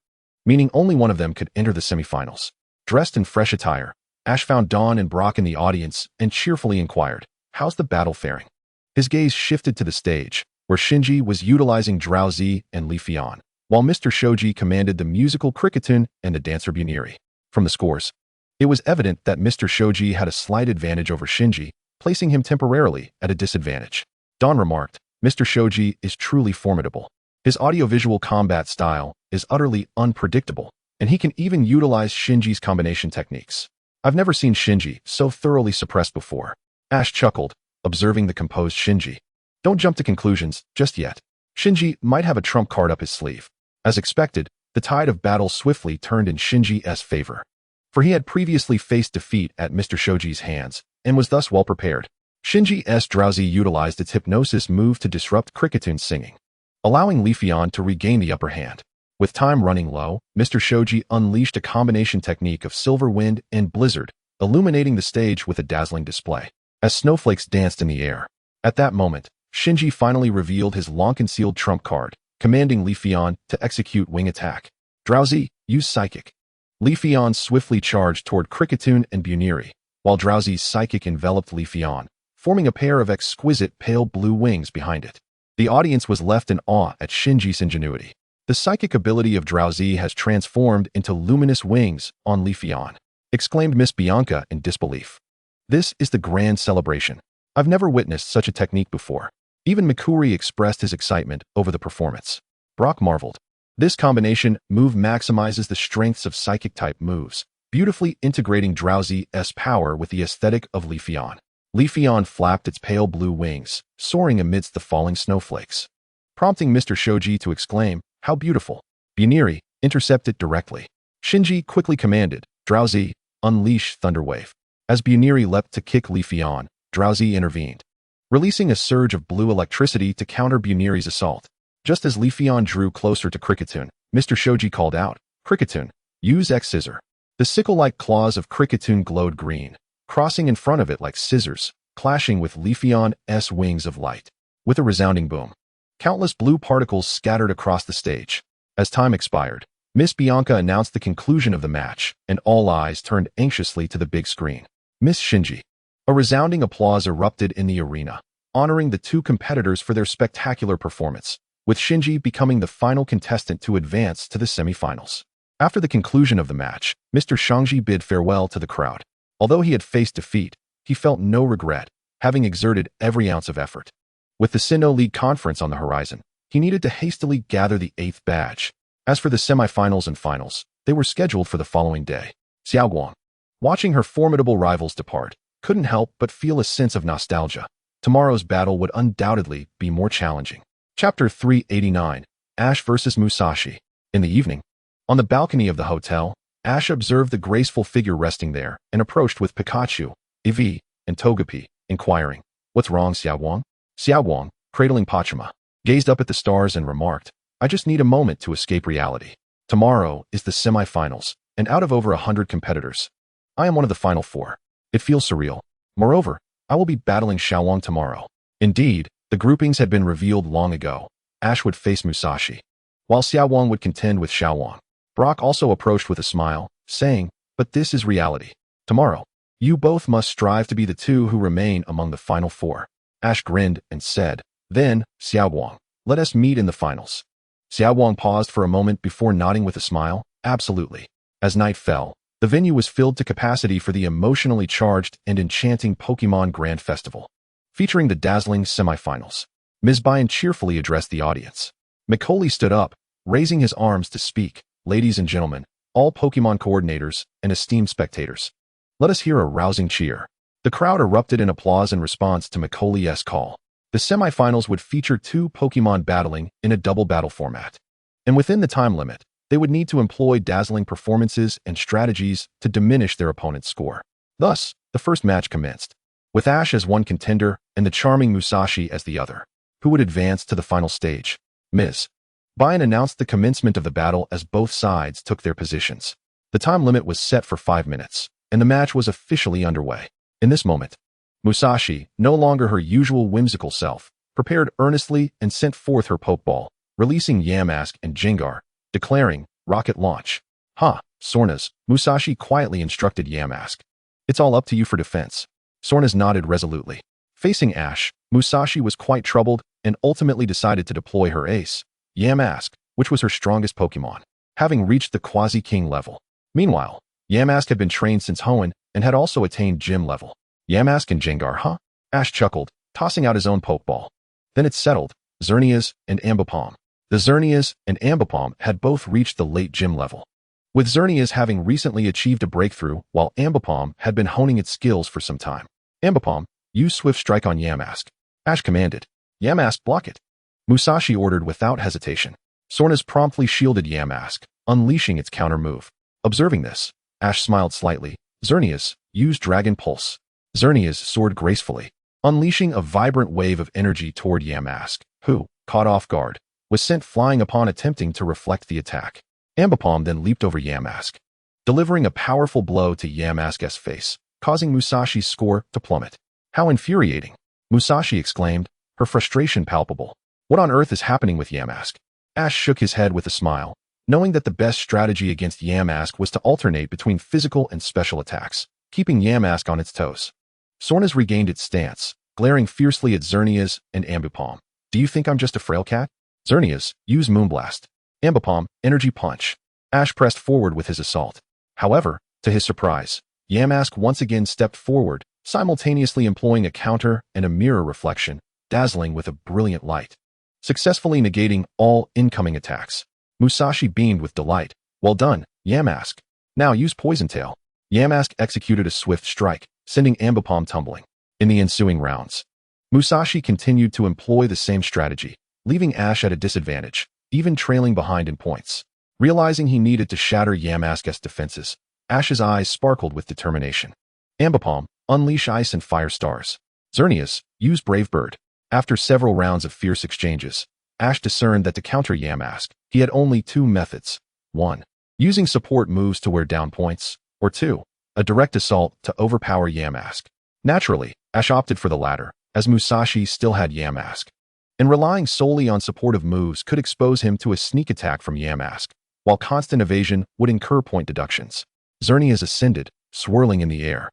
meaning only one of them could enter the semifinals. Dressed in fresh attire, Ash found Dawn and Brock in the audience and cheerfully inquired, "How's the battle faring?" His gaze shifted to the stage, where Shinji was utilizing Drowzee and Leafeon, while Mr. Shoji commanded the musical Cricketun and the dancer Buniri. From the scores, it was evident that Mr. Shoji had a slight advantage over Shinji, placing him temporarily at a disadvantage. Dawn remarked, "Mr. Shoji is truly formidable. His audiovisual combat style is utterly unpredictable, and he can even utilize Shinji's combination techniques. I've never seen Shinji so thoroughly suppressed before." Ash chuckled, observing the composed Shinji. "Don't jump to conclusions just yet. Shinji might have a trump card up his sleeve." As expected, the tide of battle swiftly turned in Shinji's favor, for he had previously faced defeat at Mr. Shoji's hands and was thus well prepared. Shinji's Drowzee utilized its hypnosis move to disrupt Cricketun's singing, allowing Leafeon to regain the upper hand. With time running low, Mr. Shoji unleashed a combination technique of Silver Wind and Blizzard, illuminating the stage with a dazzling display, as snowflakes danced in the air. At that moment, Shinji finally revealed his long-concealed trump card, commanding Leafeon to execute Wing Attack. "Drowzee, use Psychic." Leafeon swiftly charged toward Cricketun and Buniri, while Drowzee's Psychic enveloped Leafeon, forming a pair of exquisite pale blue wings behind it. The audience was left in awe at Shinji's ingenuity. "The psychic ability of Drowzee has transformed into luminous wings on Leafeon," exclaimed Miss Bianca in disbelief. "This is the grand celebration. I've never witnessed such a technique before." Even Mikuri expressed his excitement over the performance. Brock marveled. This combination move maximizes the strengths of psychic-type moves, beautifully integrating Drowzee's power with the aesthetic of Leafeon. Leafeon flapped its pale blue wings, soaring amidst the falling snowflakes, prompting Mr. Shoji to exclaim, "How beautiful." Buniri intercepted directly. Shinji quickly commanded, "Drowzee, unleash Thunderwave." As Buniri leapt to kick Leafeon, Drowzee intervened, releasing a surge of blue electricity to counter Buniri's assault. Just as Leafeon drew closer to Cricketun, Mr. Shoji called out, "Cricketun, use X-Scissor." The sickle-like claws of Cricketun glowed green, crossing in front of it like scissors, clashing with Leafeon's wings of light. With a resounding boom, countless blue particles scattered across the stage. As time expired, Miss Bianca announced the conclusion of the match, and all eyes turned anxiously to the big screen. "Miss Shinji." A resounding applause erupted in the arena, honoring the two competitors for their spectacular performance. with Shinji becoming the final contestant to advance to the semifinals. After the conclusion of the match, Mr. Shangji bid farewell to the crowd. Although he had faced defeat, he felt no regret, having exerted every ounce of effort. With the Sinnoh League conference on the horizon, he needed to hastily gather the 8th badge. As for the semifinals and finals, they were scheduled for the following day. Xiaoguang, watching her formidable rivals depart, couldn't help but feel a sense of nostalgia. Tomorrow's battle would undoubtedly be more challenging. Chapter 389, Ash vs. Musashi. In the evening, on the balcony of the hotel, Ash observed the graceful figure resting there and approached with Pikachu, Eevee, and Togepi, inquiring, "What's wrong, Xiaoguang?" Xiaoguang, cradling Pachima, gazed up at the stars and remarked, "I just need a moment to escape reality. Tomorrow is the semifinals, and out of over 100 competitors, I am one of the final 4. It feels surreal. Moreover, I will be battling Xiaoguang tomorrow." Indeed, the groupings had been revealed long ago. Ash would face Musashi, while Xiaoguang would contend with Xiaoguang. Brock also approached with a smile, saying, "But this is reality. Tomorrow, you both must strive to be the 2 who remain among the final 4. Ash grinned and said, "Then, Xiaoguang, let us meet in the finals." Xiaoguang paused for a moment before nodding with a smile, "Absolutely." As night fell, the venue was filled to capacity for the emotionally charged and enchanting Pokémon Grand Festival, featuring the dazzling semifinals. Ms. Bayan cheerfully addressed the audience. Macaulay stood up, raising his arms to speak. "Ladies and gentlemen, all Pokémon coordinators and esteemed spectators, let us hear a rousing cheer." The crowd erupted in applause in response to Macaulay's call. The semifinals would feature 2 Pokémon battling in a double battle format. And within the time limit, they would need to employ dazzling performances and strategies to diminish their opponent's score. Thus, the first match commenced, with Ash as one contender and the charming Musashi as the other, who would advance to the final stage. Ms. Bayan announced the commencement of the battle as both sides took their positions. The time limit was set for 5 minutes, and the match was officially underway. In this moment, Musashi, no longer her usual whimsical self, prepared earnestly and sent forth her Pokeball, releasing Yamask and Jengar, declaring, "Rocket launch." "Ha, Sornas," Musashi quietly instructed Yamask. "It's all up to you for defense." Sornas nodded resolutely. Facing Ash, Musashi was quite troubled and ultimately decided to deploy her ace, Yamask, which was her strongest Pokemon, having reached the Quasi-King level. Meanwhile, Yamask had been trained since Hoenn and had also attained gym level. "Yamask and Jengar, huh?" Ash chuckled, tossing out his own Pokeball. Then it's settled, Xerneas and Ambipom. The Xerneas and Ambipom had both reached the late gym level, with Xerneas having recently achieved a breakthrough while Ambipom had been honing its skills for some time. "Ambipom, use Swift Strike on Yamask," Ash commanded. "Yamask, block it," Musashi ordered without hesitation. Sornas promptly shielded Yamask, unleashing its counter move. Observing this, Ash smiled slightly. "Xerneas, use Dragon Pulse." Xerneas soared gracefully, unleashing a vibrant wave of energy toward Yamask, who, caught off guard, was sent flying upon attempting to reflect the attack. Ambipom then leaped over Yamask, delivering a powerful blow to Yamask's face, causing Musashi's score to plummet. "How infuriating!" Musashi exclaimed, her frustration palpable. "What on earth is happening with Yamask?" Ash shook his head with a smile, knowing that the best strategy against Yamask was to alternate between physical and special attacks, keeping Yamask on its toes. Sornas regained its stance, glaring fiercely at Xerneas and Ambipom. "Do you think I'm just a frail cat?" Xerneas, use Moonblast. Ambipom, Energy Punch. Ash pressed forward with his assault. However, to his surprise, Yamask once again stepped forward, simultaneously employing a counter and a mirror reflection, dazzling with a brilliant light, successfully negating all incoming attacks. Musashi beamed with delight. "Well done, Yamask. Now use Poison Tail." Yamask executed a swift strike, sending Ambipom tumbling. In the ensuing rounds, Musashi continued to employ the same strategy, leaving Ash at a disadvantage, even trailing behind in points. Realizing he needed to shatter Yamask's defenses, Ash's eyes sparkled with determination. "Ambipom, unleash Ice and Fire Stars." Xerneas, use Brave Bird. After several rounds of fierce exchanges, Ash discerned that to counter Yamask, he had only 2 methods. 1. Using support moves to wear down points, or 2. A direct assault to overpower Yamask. Naturally, Ash opted for the latter, as Musashi still had Yamask, and relying solely on supportive moves could expose him to a sneak attack from Yamask, while constant evasion would incur point deductions. Xerneas ascended, swirling in the air,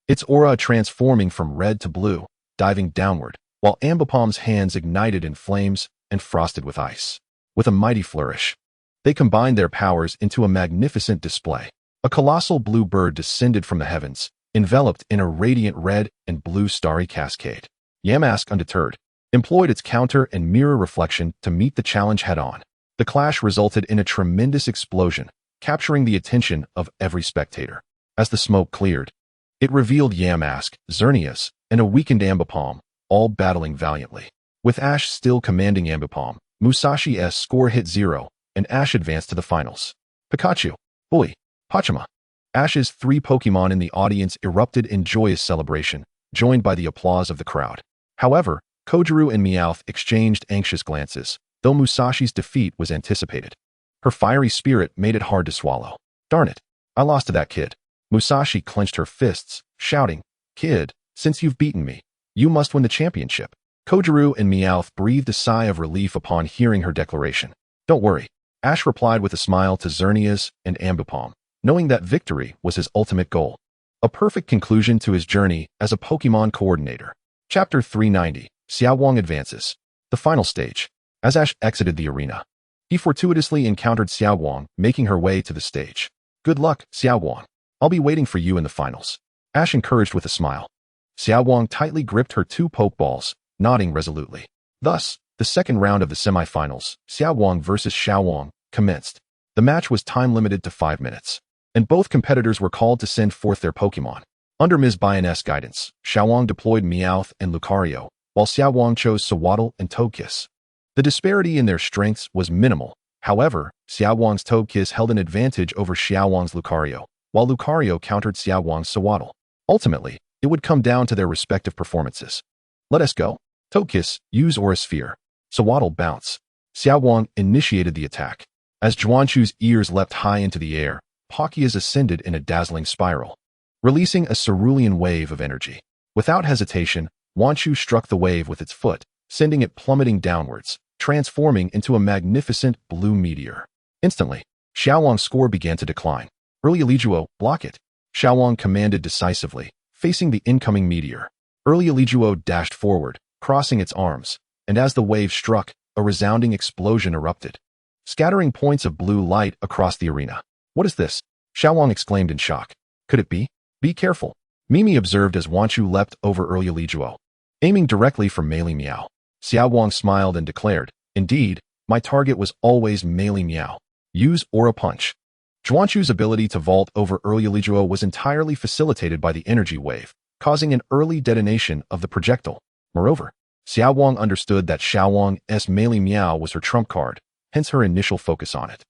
its aura transforming from red to blue, diving downward, while Ambipom's hands ignited in flames, and frosted with ice. With a mighty flourish, they combined their powers into a magnificent display. A colossal blue bird descended from the heavens, enveloped in a radiant red and blue starry cascade. Yamask, undeterred, employed its counter and mirror reflection to meet the challenge head-on. The clash resulted in a tremendous explosion, capturing the attention of every spectator. As the smoke cleared, it revealed Yamask, Xerneas, and a weakened Ambipom, all battling valiantly. With Ash still commanding Ambipom, Musashi's score hit 0, and Ash advanced to the finals. Pikachu, Bully, Pachima. Ash's 3 Pokémon in the audience erupted in joyous celebration, joined by the applause of the crowd. However, Kojiru and Meowth exchanged anxious glances, though Musashi's defeat was anticipated. Her fiery spirit made it hard to swallow. Darn it, I lost to that kid. Musashi clenched her fists, shouting, "Kid, since you've beaten me, you must win the championship." Kojiru and Meowth breathed a sigh of relief upon hearing her declaration. Don't worry, Ash replied with a smile to Xerneas and Ambipom, knowing that victory was his ultimate goal. A perfect conclusion to his journey as a Pokémon coordinator. Chapter 390, Xiaowang Advances. The final stage. As Ash exited the arena, he fortuitously encountered Xiaowang making her way to the stage. Good luck, Xiaowang. I'll be waiting for you in the finals. Ash encouraged with a smile. Xiaowang tightly gripped her 2 Pokeballs, nodding resolutely. Thus, the second round of the semifinals, Xiaowang versus Xiaowang, commenced. The match was time-limited to 5 minutes, and both competitors were called to send forth their Pokémon. Under Ms. Bayon's guidance, Xiaowang deployed Meowth and Lucario, while Xiaowang chose Sewaddle and Togekiss. The disparity in their strengths was minimal. However, Xiaowang's Togekiss held an advantage over Xiaowang's Lucario, while Lucario countered Xiaowang's Sewaddle. Ultimately, it would come down to their respective performances. Let us go. Togekiss, use Aura Sphere. Sewaddle, bounce. Xiaowang initiated the attack. As Juanchu's ears leapt high into the air, Palkia's ascended in a dazzling spiral, releasing a cerulean wave of energy. Without hesitation, Juanchu struck the wave with its foot, sending it plummeting downwards, transforming into a magnificent blue meteor. Instantly, Xiaowang's score began to decline. Early Elijuo, block it. Xiaowang commanded decisively, facing the incoming meteor. Early Elijuo dashed forward, crossing its arms, and as the wave struck, a resounding explosion erupted, scattering points of blue light across the arena. What is this? Xiaowang exclaimed in shock. Could it be? Be careful, Mimi observed as Juanchu leapt over Early Elijuo, aiming directly for Melee Meow. Xiaowang smiled and declared, indeed, my target was always Melee Meow. Use Aura Punch. Juanchu's ability to vault over Early Elijuo was entirely facilitated by the energy wave, causing an early detonation of the projectile. Moreover, Xiaowang understood that Xiaowang's Melee Meow was her trump card, hence her initial focus on it.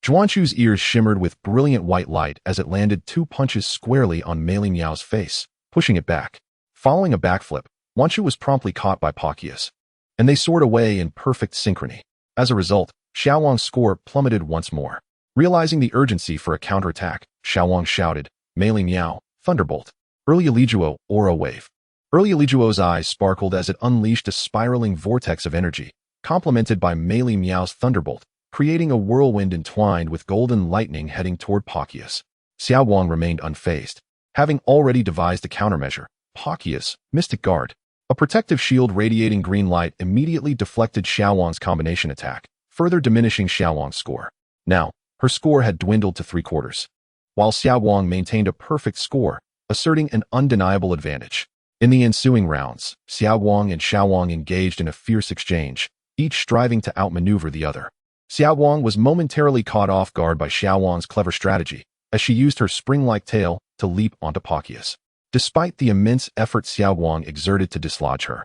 Juanchu's ears shimmered with brilliant white light as it landed 2 punches squarely on Melee Meow's face, pushing it back. Following a backflip, Juanchu was promptly caught by Palkia's, and they soared away in perfect synchrony. As a result, Xiaowang's score plummeted once more. Realizing the urgency for a counterattack, Xiaowang shouted, Melee Meow, Thunderbolt. Early Elijuo, Aura Wave. Early Elijuo's eyes sparkled as it unleashed a spiraling vortex of energy, complemented by Melee Meow's Thunderbolt, creating a whirlwind entwined with golden lightning heading toward Palkia's. Xiaowang remained unfazed, having already devised a countermeasure. Palkia's Mystic Guard. A protective shield radiating green light immediately deflected Xiaowang's combination attack, further diminishing Xiaowang's score. Now, her score had dwindled to 3/4, while Xiaowang maintained a perfect score, asserting an undeniable advantage. In the ensuing rounds, Xiaowang and Xiaowang engaged in a fierce exchange, each striving to outmaneuver the other. Xiaowang was momentarily caught off guard by Xiaowang's clever strategy, as she used her spring-like tail to leap onto Palkia's. Despite the immense effort Xiaowang exerted to dislodge her,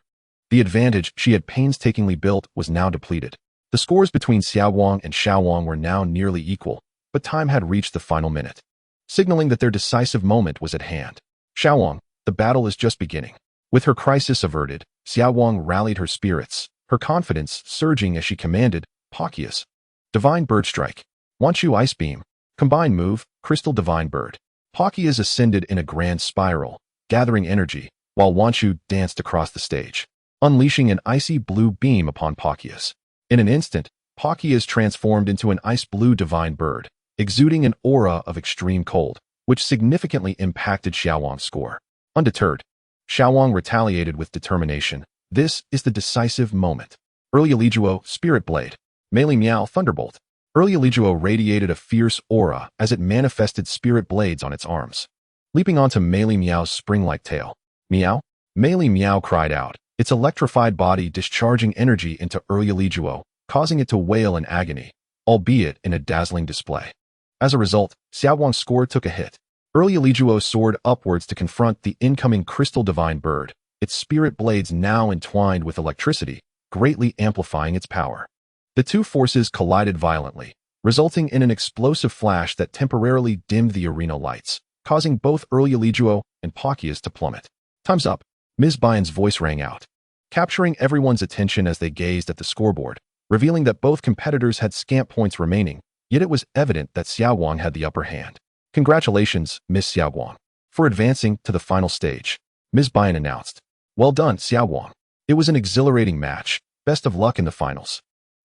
the advantage she had painstakingly built was now depleted. The scores between Xiaowang and Xiaowang were now nearly equal, but time had reached the final minute, signaling that their decisive moment was at hand. Xiaowang, the battle is just beginning. With her crisis averted, Xiaowang rallied her spirits, her confidence surging as she commanded, Palkia's Divine Bird Strike. Juanchu Ice Beam. Combined move, Crystal Divine Bird. Palkia's ascended in a grand spiral, gathering energy, while Juanchu danced across the stage, unleashing an icy blue beam upon Palkia's. In an instant, Palkia's transformed into an ice blue divine bird, exuding an aura of extreme cold, which significantly impacted Xiaowang's score. Undeterred, Xiaowang retaliated with determination. This is the decisive moment. Early Eligio, Spirit Blade. Melee Meow, Thunderbolt. Early Eligio radiated a fierce aura as it manifested spirit blades on its arms, leaping onto Melee Meow's spring-like tail. Meow? Melee Meow cried out, its electrified body discharging energy into Early Eligio, causing it to wail in agony, albeit in a dazzling display. As a result, Xiaowang's score took a hit. Early Eligio soared upwards to confront the incoming Crystal Divine Bird, its spirit blades now entwined with electricity, greatly amplifying its power. The two forces collided violently, resulting in an explosive flash that temporarily dimmed the arena lights, causing both Early Eligio and Palkia's to plummet. Time's up, Ms. Bian's voice rang out, capturing everyone's attention as they gazed at the scoreboard, revealing that both competitors had scant points remaining, yet it was evident that Xiaowang had the upper hand. Congratulations, Miss Xiaowang, for advancing to the final stage, Ms. Bian announced. Well done, Xiaowang. It was an exhilarating match. Best of luck in the finals.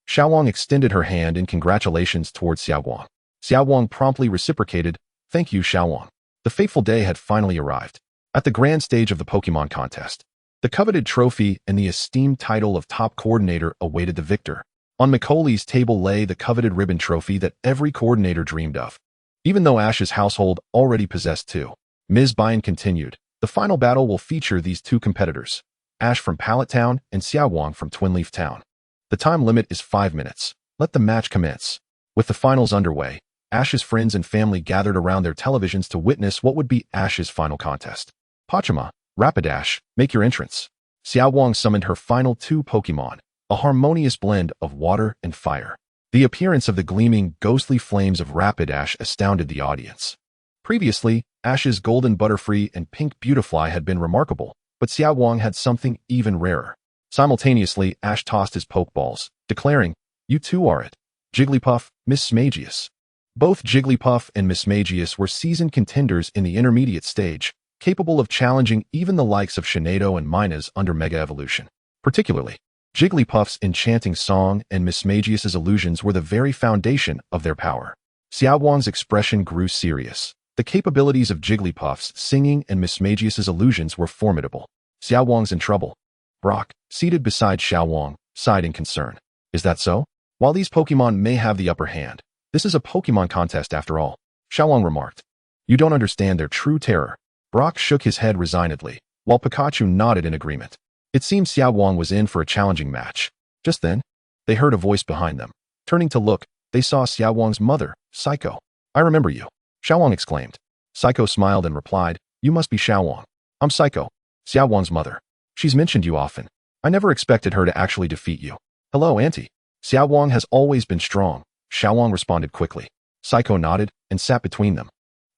Xiaowang extended her hand in congratulations towards Xiaowang. Xiaowang promptly reciprocated, thank you, Xiaowang. The fateful day had finally arrived. At the grand stage of the Pokémon contest, the coveted trophy and the esteemed title of top coordinator awaited the victor. On Macaulay's table lay the coveted ribbon trophy that every coordinator dreamed of, even though Ash's household already possessed two. Ms. Bian continued, the final battle will feature these two competitors, Ash from Pallet Town and Xiaowang from Twinleaf Town. The time limit is 5 minutes. Let the match commence. With the finals underway, Ash's friends and family gathered around their televisions to witness what would be Ash's final contest. Pachima, Rapidash, make your entrance. Xiaowang summoned her final two Pokémon, a harmonious blend of water and fire. The appearance of the gleaming, ghostly flames of Rapidash astounded the audience. Previously, Ash's Golden Butterfree and Pink Beautifly had been remarkable, but Xiaowang had something even rarer. Simultaneously, Ash tossed his Pokeballs, declaring, you too are it. Jigglypuff, Miss Smagius. Both Jigglypuff and Miss Smagius were seasoned contenders in the intermediate stage, capable of challenging even the likes of Shinado and Mina's under Mega Evolution. Particularly, Jigglypuff's enchanting song and Miss Smagius's illusions were the very foundation of their power. Xiaowang's expression grew serious. The capabilities of Jigglypuff's singing and Miss Smagius's illusions were formidable. Xiaowang's in trouble. Brock, seated beside Xiaowang, sighed in concern. Is that so? While these Pokémon may have the upper hand, this is a Pokémon contest after all, Xiaowang remarked. You don't understand their true terror. Brock shook his head resignedly, while Pikachu nodded in agreement. It seemed Xiaowang was in for a challenging match. Just then, they heard a voice behind them. Turning to look, they saw Xiaowang's mother, Psycho. I remember you, Xiaowang exclaimed. Psycho smiled and replied, you must be Xiaowang. I'm Psycho, Xiaowang's mother. She's mentioned you often. I never expected her to actually defeat you. Hello, Auntie. Xiaowang has always been strong, Xiaowang responded quickly. Psycho nodded and sat between them,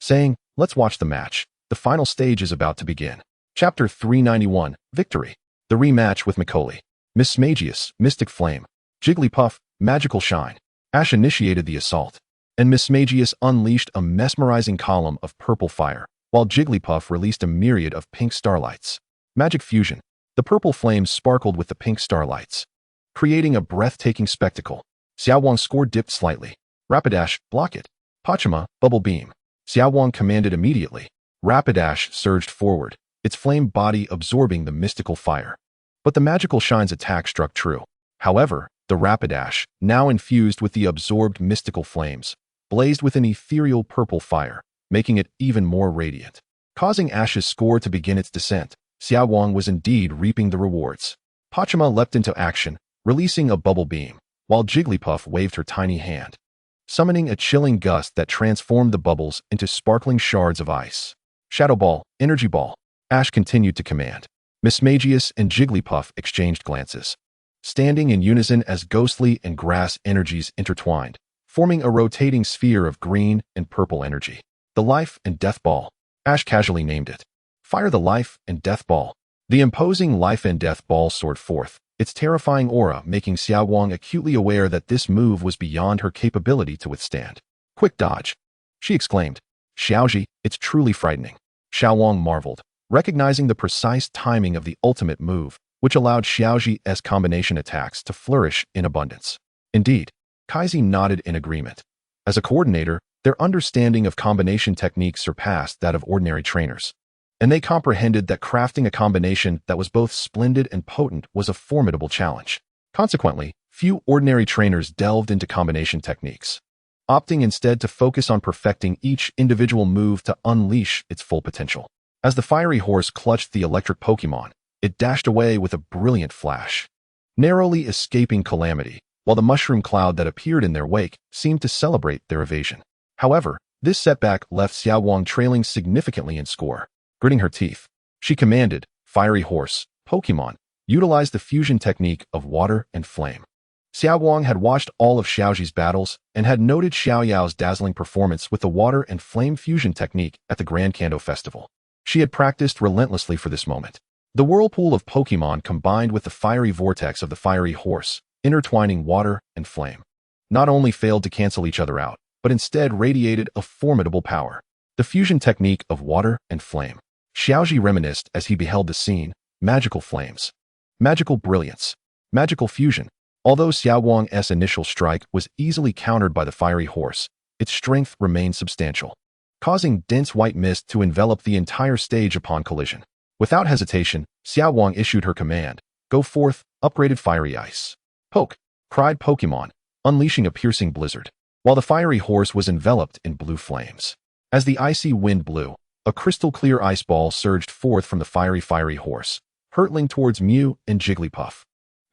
saying, let's watch the match. The final stage is about to begin. Chapter 391, Victory. The rematch with Macaulay. Miss Smagius, Mystic Flame. Jigglypuff, Magical Shine. Ash initiated the assault, and Miss Smagius unleashed a mesmerizing column of purple fire, while Jigglypuff released a myriad of pink starlights. Magic fusion. The purple flames sparkled with the pink starlights, creating a breathtaking spectacle. Xiaowang's score dipped slightly. Rapidash, block it. Pachima, Bubble Beam. Xiaowang commanded immediately. Rapidash surged forward, its flame body absorbing the mystical fire. But the Magical Shine's attack struck true. However, the Rapidash, now infused with the absorbed mystical flames, blazed with an ethereal purple fire, making it even more radiant. Causing Ash's score to begin its descent, Xiaowang was indeed reaping the rewards. Pachima leapt into action, releasing a bubble beam, while Jigglypuff waved her tiny hand, summoning a chilling gust that transformed the bubbles into sparkling shards of ice. Shadow Ball, Energy Ball. Ash continued to command. Miss Smagius and Jigglypuff exchanged glances, standing in unison as ghostly and grass energies intertwined, forming a rotating sphere of green and purple energy. The Life and Death Ball. Ash casually named it. Fire the Life and Death Ball. The imposing Life and Death Ball soared forth, its terrifying aura making Xiaowang acutely aware that this move was beyond her capability to withstand. Quick dodge, she exclaimed. Xiaoji, it's truly frightening. Xiaowang marveled, recognizing the precise timing of the ultimate move, which allowed Xiaoji's combination attacks to flourish in abundance. Indeed, Kaizi nodded in agreement. As a coordinator, their understanding of combination techniques surpassed that of ordinary trainers, and they comprehended that crafting a combination that was both splendid and potent was a formidable challenge. Consequently, few ordinary trainers delved into combination techniques, opting instead to focus on perfecting each individual move to unleash its full potential. As the fiery horse clutched the electric Pokémon, it dashed away with a brilliant flash, narrowly escaping calamity, while the mushroom cloud that appeared in their wake seemed to celebrate their evasion. However, this setback left Xiaowang trailing significantly in score. Gritting her teeth, she commanded, "Fiery horse, Pokémon, utilize the fusion technique of water and flame." Xiaowang had watched all of Xiaoji's battles and had noted Xiaoyao's dazzling performance with the water and flame fusion technique at the Grand Kanto Festival. She had practiced relentlessly for this moment. The whirlpool of Pokémon combined with the fiery vortex of the fiery horse, intertwining water and flame, not only failed to cancel each other out, but instead radiated a formidable power. The fusion technique of water and flame. Xiaoji reminisced as he beheld the scene: magical flames, magical brilliance, magical fusion. Although Xiaowang's initial strike was easily countered by the fiery horse, its strength remained substantial, causing dense white mist to envelop the entire stage upon collision. Without hesitation, Xiaowang issued her command, "Go forth, upgraded fiery ice." "Poke!" cried Pokémon, unleashing a piercing blizzard, while the fiery horse was enveloped in blue flames. As the icy wind blew, a crystal-clear ice ball surged forth from the fiery horse, hurtling towards Mew and Jigglypuff.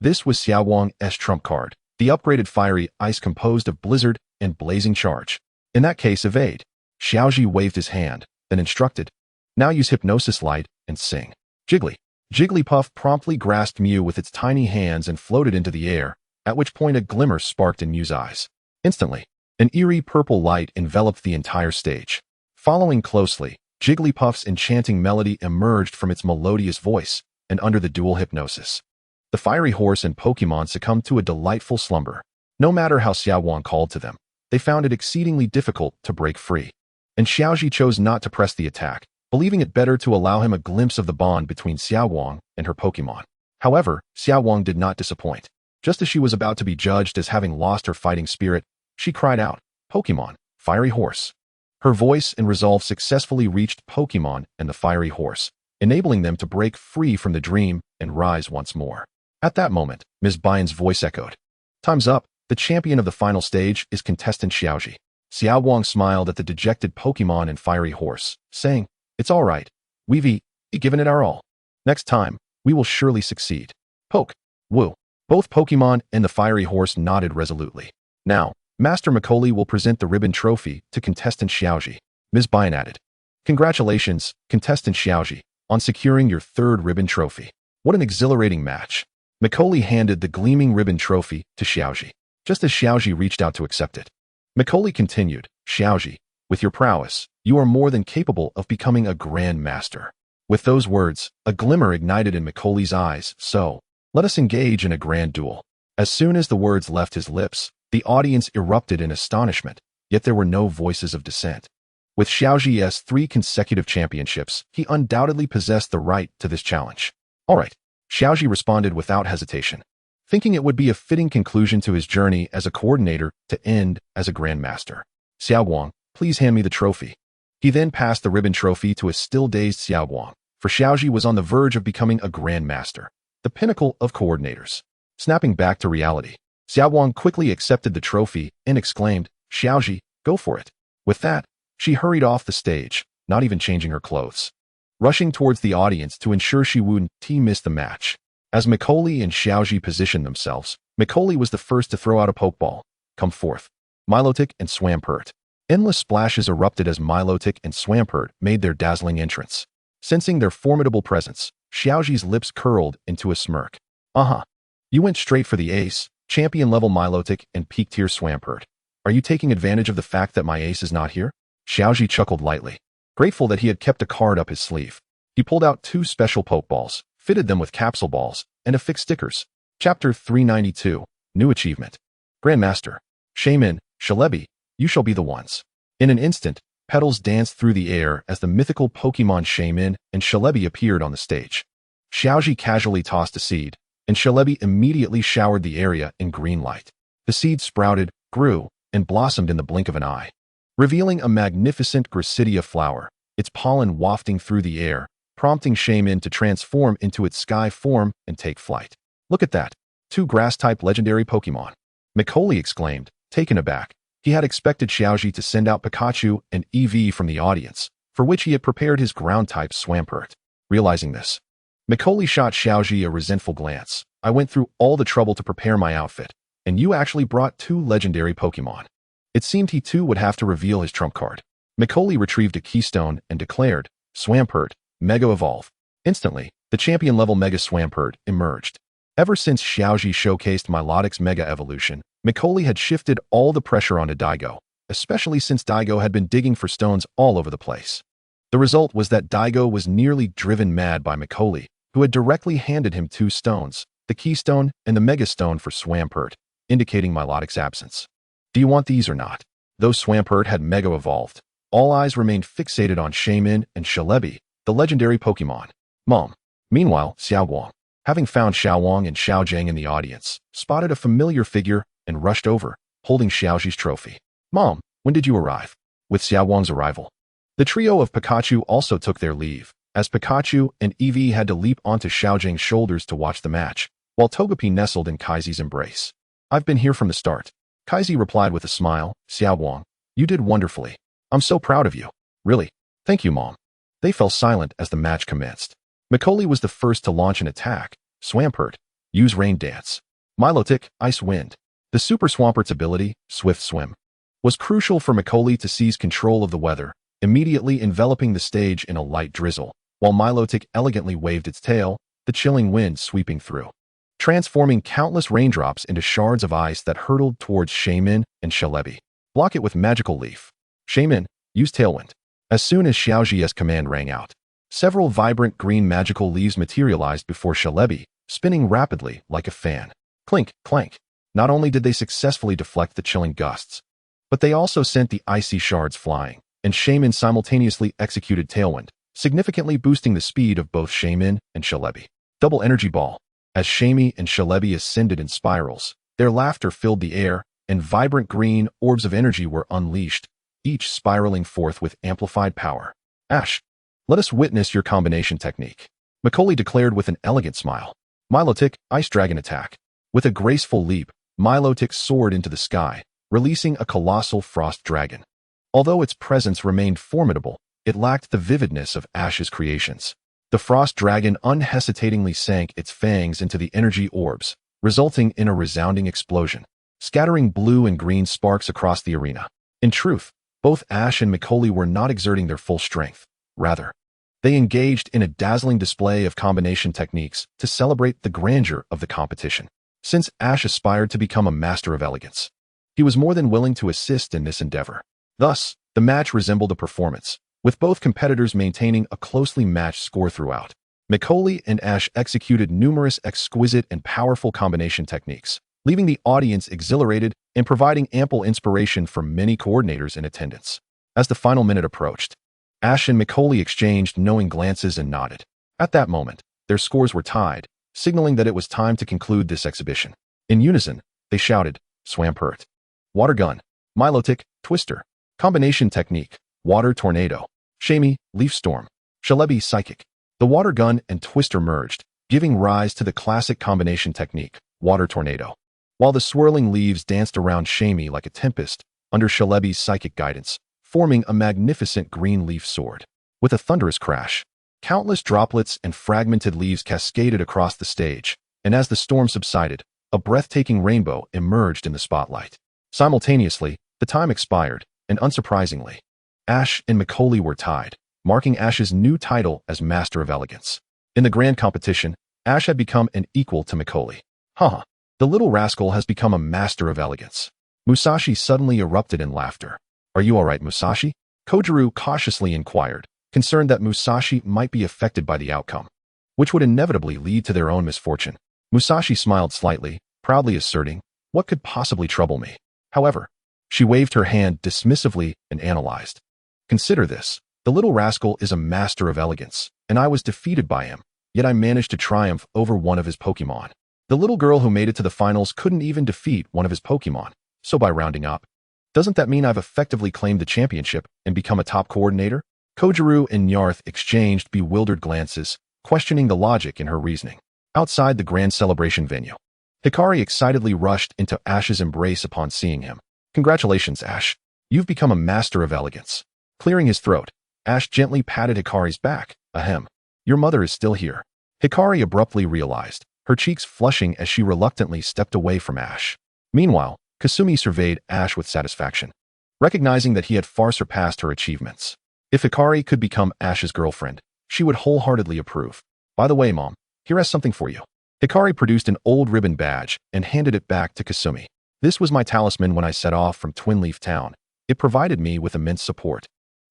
This was Xiaowang's trump card, the upgraded fiery ice composed of blizzard and blazing charge. In that case, evade. Xiaoji waved his hand, then instructed, "Now use hypnosis light and sing." Jigglypuff promptly grasped Mew with its tiny hands and floated into the air, at which point a glimmer sparked in Mew's eyes. Instantly, an eerie purple light enveloped the entire stage. Following closely, Jigglypuff's enchanting melody emerged from its melodious voice, and under the dual hypnosis, the fiery horse and Pokémon succumbed to a delightful slumber. No matter how Xiaowang called to them, they found it exceedingly difficult to break free. And Xiaoji chose not to press the attack, believing it better to allow him a glimpse of the bond between Xiaowang and her Pokémon. However, Xiaowang did not disappoint. Just as she was about to be judged as having lost her fighting spirit, she cried out, "Pokémon, fiery horse." Her voice and resolve successfully reached Pokémon and the fiery horse, enabling them to break free from the dream and rise once more. At that moment, Ms. Bian's voice echoed, "Time's up. The champion of the final stage is contestant Xiaoji." Xiaowang smiled at the dejected Pokémon and fiery horse, saying, "It's all right. We've given it our all. Next time, we will surely succeed." Poke, woo. Both Pokémon and the fiery horse nodded resolutely. "Now, Master Macaulay will present the ribbon trophy to contestant Xiaoji." Ms. Bian added, "Congratulations, contestant Xiaoji, on securing your third ribbon trophy. What an exhilarating match." Macaulay handed the gleaming ribbon trophy to Xiaoji, just as Xiaoji reached out to accept it. Macaulay continued, "Xiaoji, with your prowess, you are more than capable of becoming a Grand Master." With those words, a glimmer ignited in Macaulay's eyes, "So, let us engage in a grand duel." As soon as the words left his lips, the audience erupted in astonishment, yet there were no voices of dissent. With Xiaoji's 3 consecutive championships, he undoubtedly possessed the right to this challenge. "All right," Xiaoji responded without hesitation, thinking it would be a fitting conclusion to his journey as a coordinator to end as a grandmaster. "Xiaowang, please hand me the trophy." He then passed the ribbon trophy to a still-dazed Xiaowang, for Xiaoji was on the verge of becoming a grandmaster, the pinnacle of coordinators. Snapping back to reality, Xiaowang quickly accepted the trophy and exclaimed, "Xiaoji, go for it." With that, she hurried off the stage, not even changing her clothes, rushing towards the audience to ensure she wouldn't miss the match. As Macaulay and Xiaoji positioned themselves, Macaulay was the first to throw out a Pokeball. "Come forth." Milotic and Swampert. Endless splashes erupted as Milotic and Swampert made their dazzling entrance. Sensing their formidable presence, Xiaoji's lips curled into a smirk. "Uh-huh. You went straight for the ace, champion-level Milotic and peak-tier Swampert. Are you taking advantage of the fact that my ace is not here?" Xiaoji chuckled lightly, grateful that he had kept a card up his sleeve. He pulled out 2 special Pokeballs, fitted them with capsule balls, and affixed stickers. Chapter 392, New Achievement. Grandmaster. Shaymin, Shalebi, you shall be the ones. In an instant, petals danced through the air as the mythical Pokemon Shaymin and Shalebi appeared on the stage. Xiaoji casually tossed a seed, and Shalebi immediately showered the area in green light. The seed sprouted, grew, and blossomed in the blink of an eye, revealing a magnificent Gracidia flower, its pollen wafting through the air, prompting Shaymin to transform into its sky form and take flight. "Look at that," 2 grass-type legendary Pokémon. Macaulay exclaimed, taken aback. He had expected Xiaoji to send out Pikachu and Eevee from the audience, for which he had prepared his ground-type Swampert. Realizing this, Macaulay shot Xiaoji a resentful glance. I went through all the trouble to prepare my outfit, and you actually brought 2 legendary Pokémon. It seemed he too would have to reveal his trump card. Macaulay retrieved a keystone and declared, Swampert, Mega Evolve. Instantly, the champion-level Mega Swampert emerged. Ever since Xiaoji showcased Milotic's Mega Evolution, Macaulay had shifted all the pressure onto Daigo, especially since Daigo had been digging for stones all over the place. The result was that Daigo was nearly driven mad by Macaulay, who had directly handed him 2 stones, the Keystone and the Mega Stone for Swampert, indicating Milotic's absence. Do you want these or not? Though Swampert had Mega Evolved, all eyes remained fixated on Shaymin and Celebi, the legendary Pokémon. Mom. Meanwhile, Xiaoguang, having found Xiaowang and Xiaojing in the audience, spotted a familiar figure and rushed over, holding Xiaoji's trophy. Mom, when did you arrive? With Xiaowang's arrival, the trio of Pikachu also took their leave, as Pikachu and Eevee had to leap onto Xiaojing's shoulders to watch the match, while Togepi nestled in Kaizi's embrace. I've been here from the start. Kaizi replied with a smile. Xiaowang, you did wonderfully. I'm so proud of you. Really? Thank you, Mom. They fell silent as the match commenced. Macaulay was the first to launch an attack. Swampert, use Rain Dance. Milotic, Ice Wind. The Super Swampert's ability, Swift Swim, was crucial for Macaulay to seize control of the weather, immediately enveloping the stage in a light drizzle, while Milotic elegantly waved its tail, the chilling wind sweeping through, transforming countless raindrops into shards of ice that hurtled towards Shaymin and Celebi. Block it with Magical Leaf. Shaymin, use Tailwind. As soon as Xiaoji's command rang out, several vibrant green magical leaves materialized before Celebi, spinning rapidly like a fan. Clink, clank. Not only did they successfully deflect the chilling gusts, but they also sent the icy shards flying, and Shaymin simultaneously executed Tailwind, significantly boosting the speed of both Shaymin and Celebi. Double Energy Ball. As Shaymin and Celebi ascended in spirals, their laughter filled the air, and vibrant green orbs of energy were unleashed, each spiraling forth with amplified power. Ash, let us witness your combination technique. Macaulay declared with an elegant smile. Milotic, Ice Dragon Attack. With a graceful leap, Milotic soared into the sky, releasing a colossal frost dragon. Although its presence remained formidable, it lacked the vividness of Ash's creations. The frost dragon unhesitatingly sank its fangs into the energy orbs, resulting in a resounding explosion, scattering blue and green sparks across the arena. In truth, both Ash and Macaulay were not exerting their full strength. Rather, they engaged in a dazzling display of combination techniques to celebrate the grandeur of the competition. Since Ash aspired to become a master of elegance, he was more than willing to assist in this endeavor. Thus, the match resembled a performance, with both competitors maintaining a closely matched score throughout. Macaulay and Ash executed numerous exquisite and powerful combination techniques, leaving the audience exhilarated and providing ample inspiration for many coordinators in attendance. As the final minute approached, Ash and Macaulay exchanged knowing glances and nodded. At that moment, their scores were tied, signaling that it was time to conclude this exhibition. In unison, they shouted, Swampert. Water Gun. Milotic, Twister. Combination Technique. Water Tornado. Shaymin, Leaf Storm. Celebi, Psychic. The Water Gun and Twister merged, giving rise to the classic combination technique, Water Tornado. While the swirling leaves danced around Shaymin like a tempest, under Celebi's psychic guidance, forming a magnificent green leaf sword. With a thunderous crash, countless droplets and fragmented leaves cascaded across the stage, and as the storm subsided, a breathtaking rainbow emerged in the spotlight. Simultaneously, the time expired, and unsurprisingly, Ash and Macaulay were tied, marking Ash's new title as Master of Elegance. In the grand competition, Ash had become an equal to Macaulay. Haha, the little rascal has become a Master of Elegance. Musashi suddenly erupted in laughter. Are you all right, Musashi? Kojiru cautiously inquired, concerned that Musashi might be affected by the outcome, which would inevitably lead to their own misfortune. Musashi smiled slightly, proudly asserting, what could possibly trouble me? However, she waved her hand dismissively and analyzed. Consider this. The little rascal is a master of elegance, and I was defeated by him, yet I managed to triumph over one of his Pokémon. The little girl who made it to the finals couldn't even defeat one of his Pokémon, so by rounding up, doesn't that mean I've effectively claimed the championship and become a top coordinator? Kojiru and Nyarth exchanged bewildered glances, questioning the logic in her reasoning. Outside the grand celebration venue, Hikari excitedly rushed into Ash's embrace upon seeing him. Congratulations, Ash. You've become a master of elegance. Clearing his throat, Ash gently patted Hikari's back. Ahem. Your mother is still here. Hikari abruptly realized, her cheeks flushing as she reluctantly stepped away from Ash. Meanwhile, Kasumi surveyed Ash with satisfaction, recognizing that he had far surpassed her achievements. If Hikari could become Ash's girlfriend, she would wholeheartedly approve. By the way, Mom, here has something for you. Hikari produced an old ribbon badge and handed it back to Kasumi. This was my talisman when I set off from Twin Leaf Town. It provided me with immense support.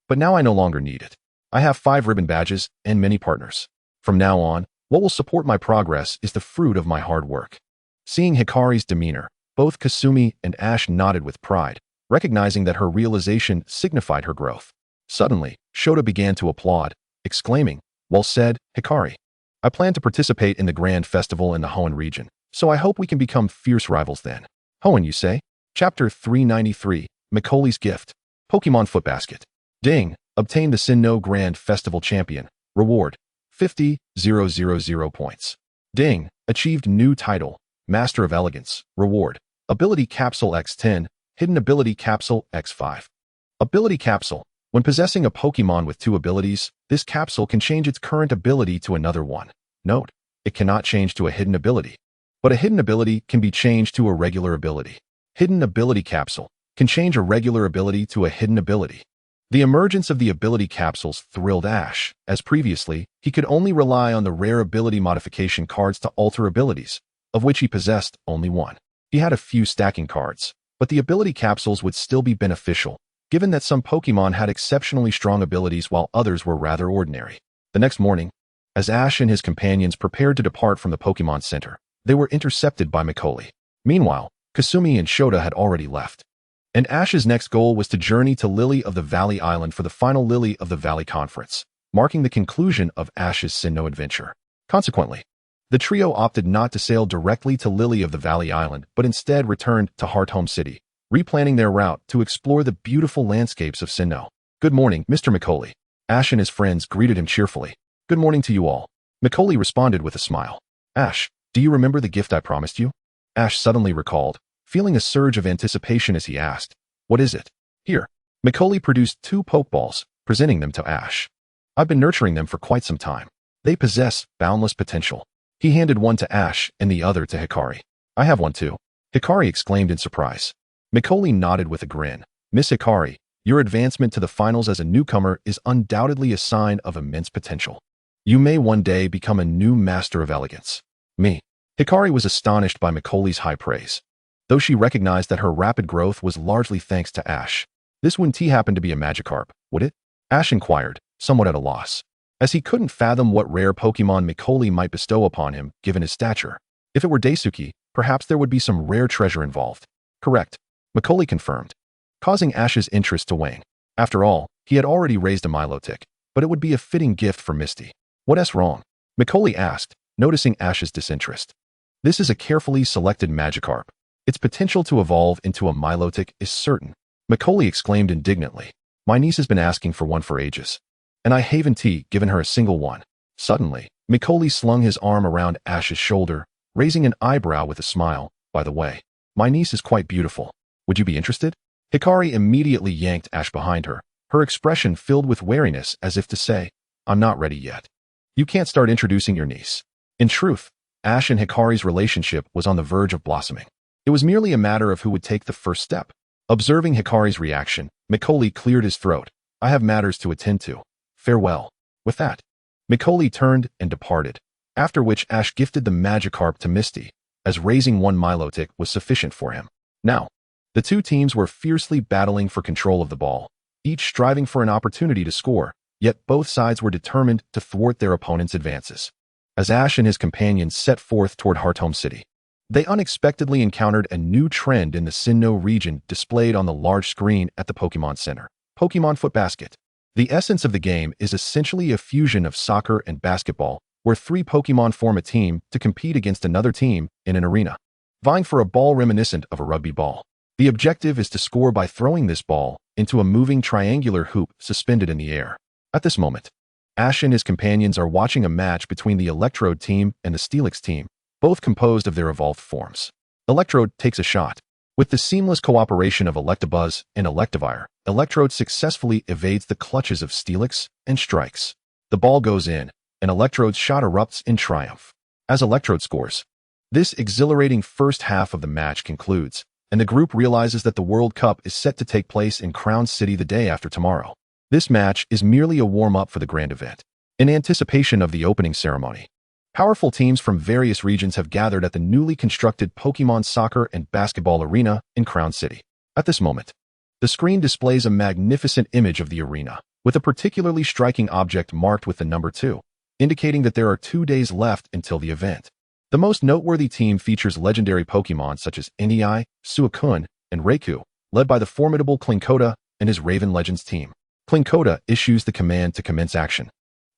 But now I no longer need it. I have 5 ribbon badges and many partners. From now on, what will support my progress is the fruit of my hard work. Seeing Hikari's demeanor, both Kasumi and Ash nodded with pride, recognizing that her realization signified her growth. Suddenly, Shota began to applaud, exclaiming, "Well said, Hikari. I plan to participate in the grand festival in the Hoenn region, so I hope we can become fierce rivals then." Hoenn, you say? Chapter 393, Micoli's Gift. Pokémon Footbasket. Ding, obtain the Sinnoh Grand Festival Champion. Reward, 50,000 points. Ding, achieved new title, Master of Elegance. Reward, Ability Capsule X10, Hidden Ability Capsule X5. Ability Capsule. When possessing a Pokémon with 2 abilities, this capsule can change its current ability to another one. Note, it cannot change to a hidden ability, but a hidden ability can be changed to a regular ability. Hidden Ability Capsule can change a regular ability to a hidden ability. The emergence of the ability capsules thrilled Ash, as previously, he could only rely on the rare ability modification cards to alter abilities, of which he possessed only one. He had a few stacking cards, but the ability capsules would still be beneficial, given that some Pokémon had exceptionally strong abilities while others were rather ordinary. The next morning, as Ash and his companions prepared to depart from the Pokémon Center, they were intercepted by Micoli. Meanwhile, Kasumi and Shota had already left. And Ash's next goal was to journey to Lily of the Valley Island for the final Lily of the Valley Conference, marking the conclusion of Ash's Sinnoh adventure. Consequently, the trio opted not to sail directly to Lily of the Valley Island, but instead returned to Hearthome City, replanning their route to explore the beautiful landscapes of Sinnoh. Good morning, Mr. Micoli. Ash and his friends greeted him cheerfully. Good morning to you all. Micoli responded with a smile. Ash, do you remember the gift I promised you? Ash suddenly recalled, feeling a surge of anticipation as he asked, what is it? Here. Micoli produced 2 Pokeballs, presenting them to Ash. I've been nurturing them for quite some time. They possess boundless potential. He handed one to Ash and the other to Hikari. I have one too. Hikari exclaimed in surprise. Micoli nodded with a grin. Miss Hikari, your advancement to the finals as a newcomer is undoubtedly a sign of immense potential. You may one day become a new master of elegance. Me. Hikari was astonished by Micoli's high praise, though she recognized that her rapid growth was largely thanks to Ash. This wouldn't happen to be a Magikarp, would it? Ash inquired, somewhat at a loss, as he couldn't fathom what rare Pokemon Micoli might bestow upon him given his stature. If it were Daisuke, perhaps there would be some rare treasure involved. Correct. Micoli confirmed, causing Ash's interest to wane. After all, he had already raised a Milotic, but it would be a fitting gift for Misty. What's wrong? Micoli asked, noticing Ash's disinterest. This is a carefully selected Magikarp. Its potential to evolve into a Milotic is certain. Micoli exclaimed indignantly. My niece has been asking for one for ages, and I haven't given her a single one. Suddenly, Micoli slung his arm around Ash's shoulder, raising an eyebrow with a smile. By the way, my niece is quite beautiful. Would you be interested? Hikari immediately yanked Ash behind her, her expression filled with wariness as if to say, I'm not ready yet. You can't start introducing your niece. In truth, Ash and Hikari's relationship was on the verge of blossoming. It was merely a matter of who would take the first step. Observing Hikari's reaction, Micoli cleared his throat. I have matters to attend to. Farewell. With that, Micoli turned and departed, after which Ash gifted the Magikarp to Misty, as raising one Milotic was sufficient for him. Now, the two teams were fiercely battling for control of the ball, each striving for an opportunity to score, yet both sides were determined to thwart their opponent's advances. As Ash and his companions set forth toward Hearthome City, they unexpectedly encountered a new trend in the Sinnoh region displayed on the large screen at the Pokémon Center. Pokémon Footbasket. The essence of the game is essentially a fusion of soccer and basketball, where 3 Pokémon form a team to compete against another team in an arena, vying for a ball reminiscent of a rugby ball. The objective is to score by throwing this ball into a moving triangular hoop suspended in the air. At this moment, Ash and his companions are watching a match between the Electrode team and the Steelix team, both composed of their evolved forms. Electrode takes a shot. With the seamless cooperation of Electabuzz and Electivire, Electrode successfully evades the clutches of Steelix and strikes. The ball goes in, and Electrode's shot erupts in triumph. As Electrode scores, this exhilarating first half of the match concludes, and the group realizes that the World Cup is set to take place in Crown City the day after tomorrow. This match is merely a warm-up for the grand event. In anticipation of the opening ceremony, powerful teams from various regions have gathered at the newly constructed Pokémon Soccer and Basketball Arena in Crown City. At this moment, the screen displays a magnificent image of the arena, with a particularly striking object marked with the number 2, indicating that there are 2 days left until the event. The most noteworthy team features legendary Pokémon such as Inii, Suicune, and Raikou, led by the formidable Klinkota and his Raven Legends team. Klinkota issues the command to commence action,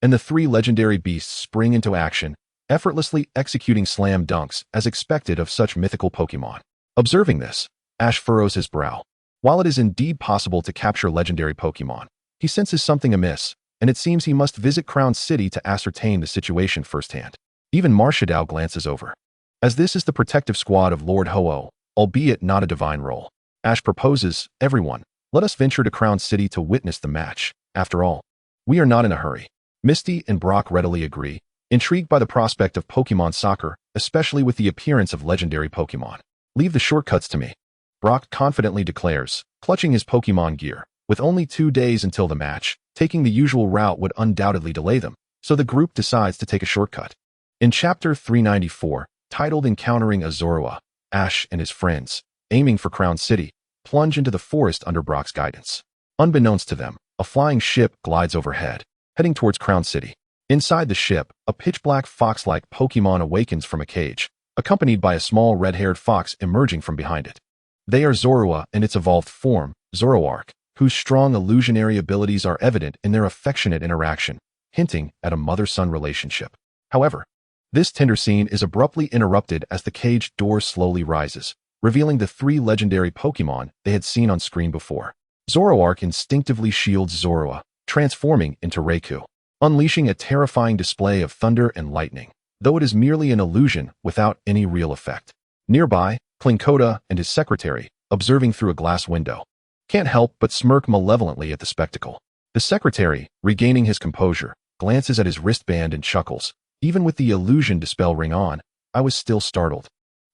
and the 3 legendary beasts spring into action, effortlessly executing slam dunks as expected of such mythical Pokémon. Observing this, Ash furrows his brow. While it is indeed possible to capture legendary Pokémon, he senses something amiss, and it seems he must visit Crown City to ascertain the situation firsthand. Even Marshadao glances over, as this is the protective squad of Lord Ho-Oh, albeit not a divine role. Ash proposes, "Everyone, let us venture to Crown City to witness the match. After all, we are not in a hurry." Misty and Brock readily agree, intrigued by the prospect of Pokémon Soccer, especially with the appearance of legendary Pokémon. "Leave the shortcuts to me," Brock confidently declares, clutching his Pokémon gear. With only 2 days until the match, taking the usual route would undoubtedly delay them, so the group decides to take a shortcut. In Chapter 394, titled Encountering a Zorua, Ash and his friends, aiming for Crown City, plunge into the forest under Brock's guidance. Unbeknownst to them, a flying ship glides overhead, heading towards Crown City. Inside the ship, a pitch-black fox-like Pokémon awakens from a cage, accompanied by a small red-haired fox emerging from behind it. They are Zorua in its evolved form, Zoroark, whose strong illusionary abilities are evident in their affectionate interaction, hinting at a mother-son relationship. However, this tender scene is abruptly interrupted as the cage door slowly rises, revealing the 3 legendary Pokémon they had seen on screen before. Zoroark instinctively shields Zorua, transforming into Raikou, unleashing a terrifying display of thunder and lightning, though it is merely an illusion without any real effect. Nearby, Klinkota and his secretary, observing through a glass window, can't help but smirk malevolently at the spectacle. The secretary, regaining his composure, glances at his wristband and chuckles. "Even with the illusion dispel ring on, I was still startled."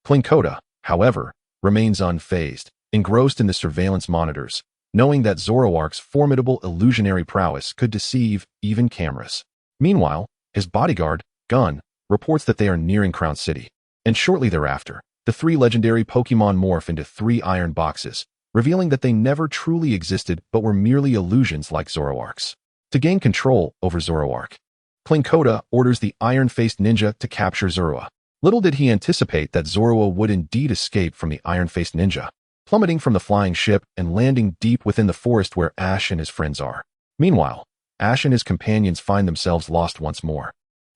Klinkota, however, remains unfazed, engrossed in the surveillance monitors, knowing that Zoroark's formidable illusionary prowess could deceive even cameras. Meanwhile, his bodyguard, Gun, reports that they are nearing Crown City, and shortly thereafter, the 3 legendary Pokémon morph into 3 iron boxes, revealing that they never truly existed but were merely illusions like Zoroark's. To gain control over Zoroark, Klinkota orders the iron-faced ninja to capture Zorua. Little did he anticipate that Zorua would indeed escape from the iron-faced ninja, plummeting from the flying ship and landing deep within the forest where Ash and his friends are. Meanwhile, Ash and his companions find themselves lost once more,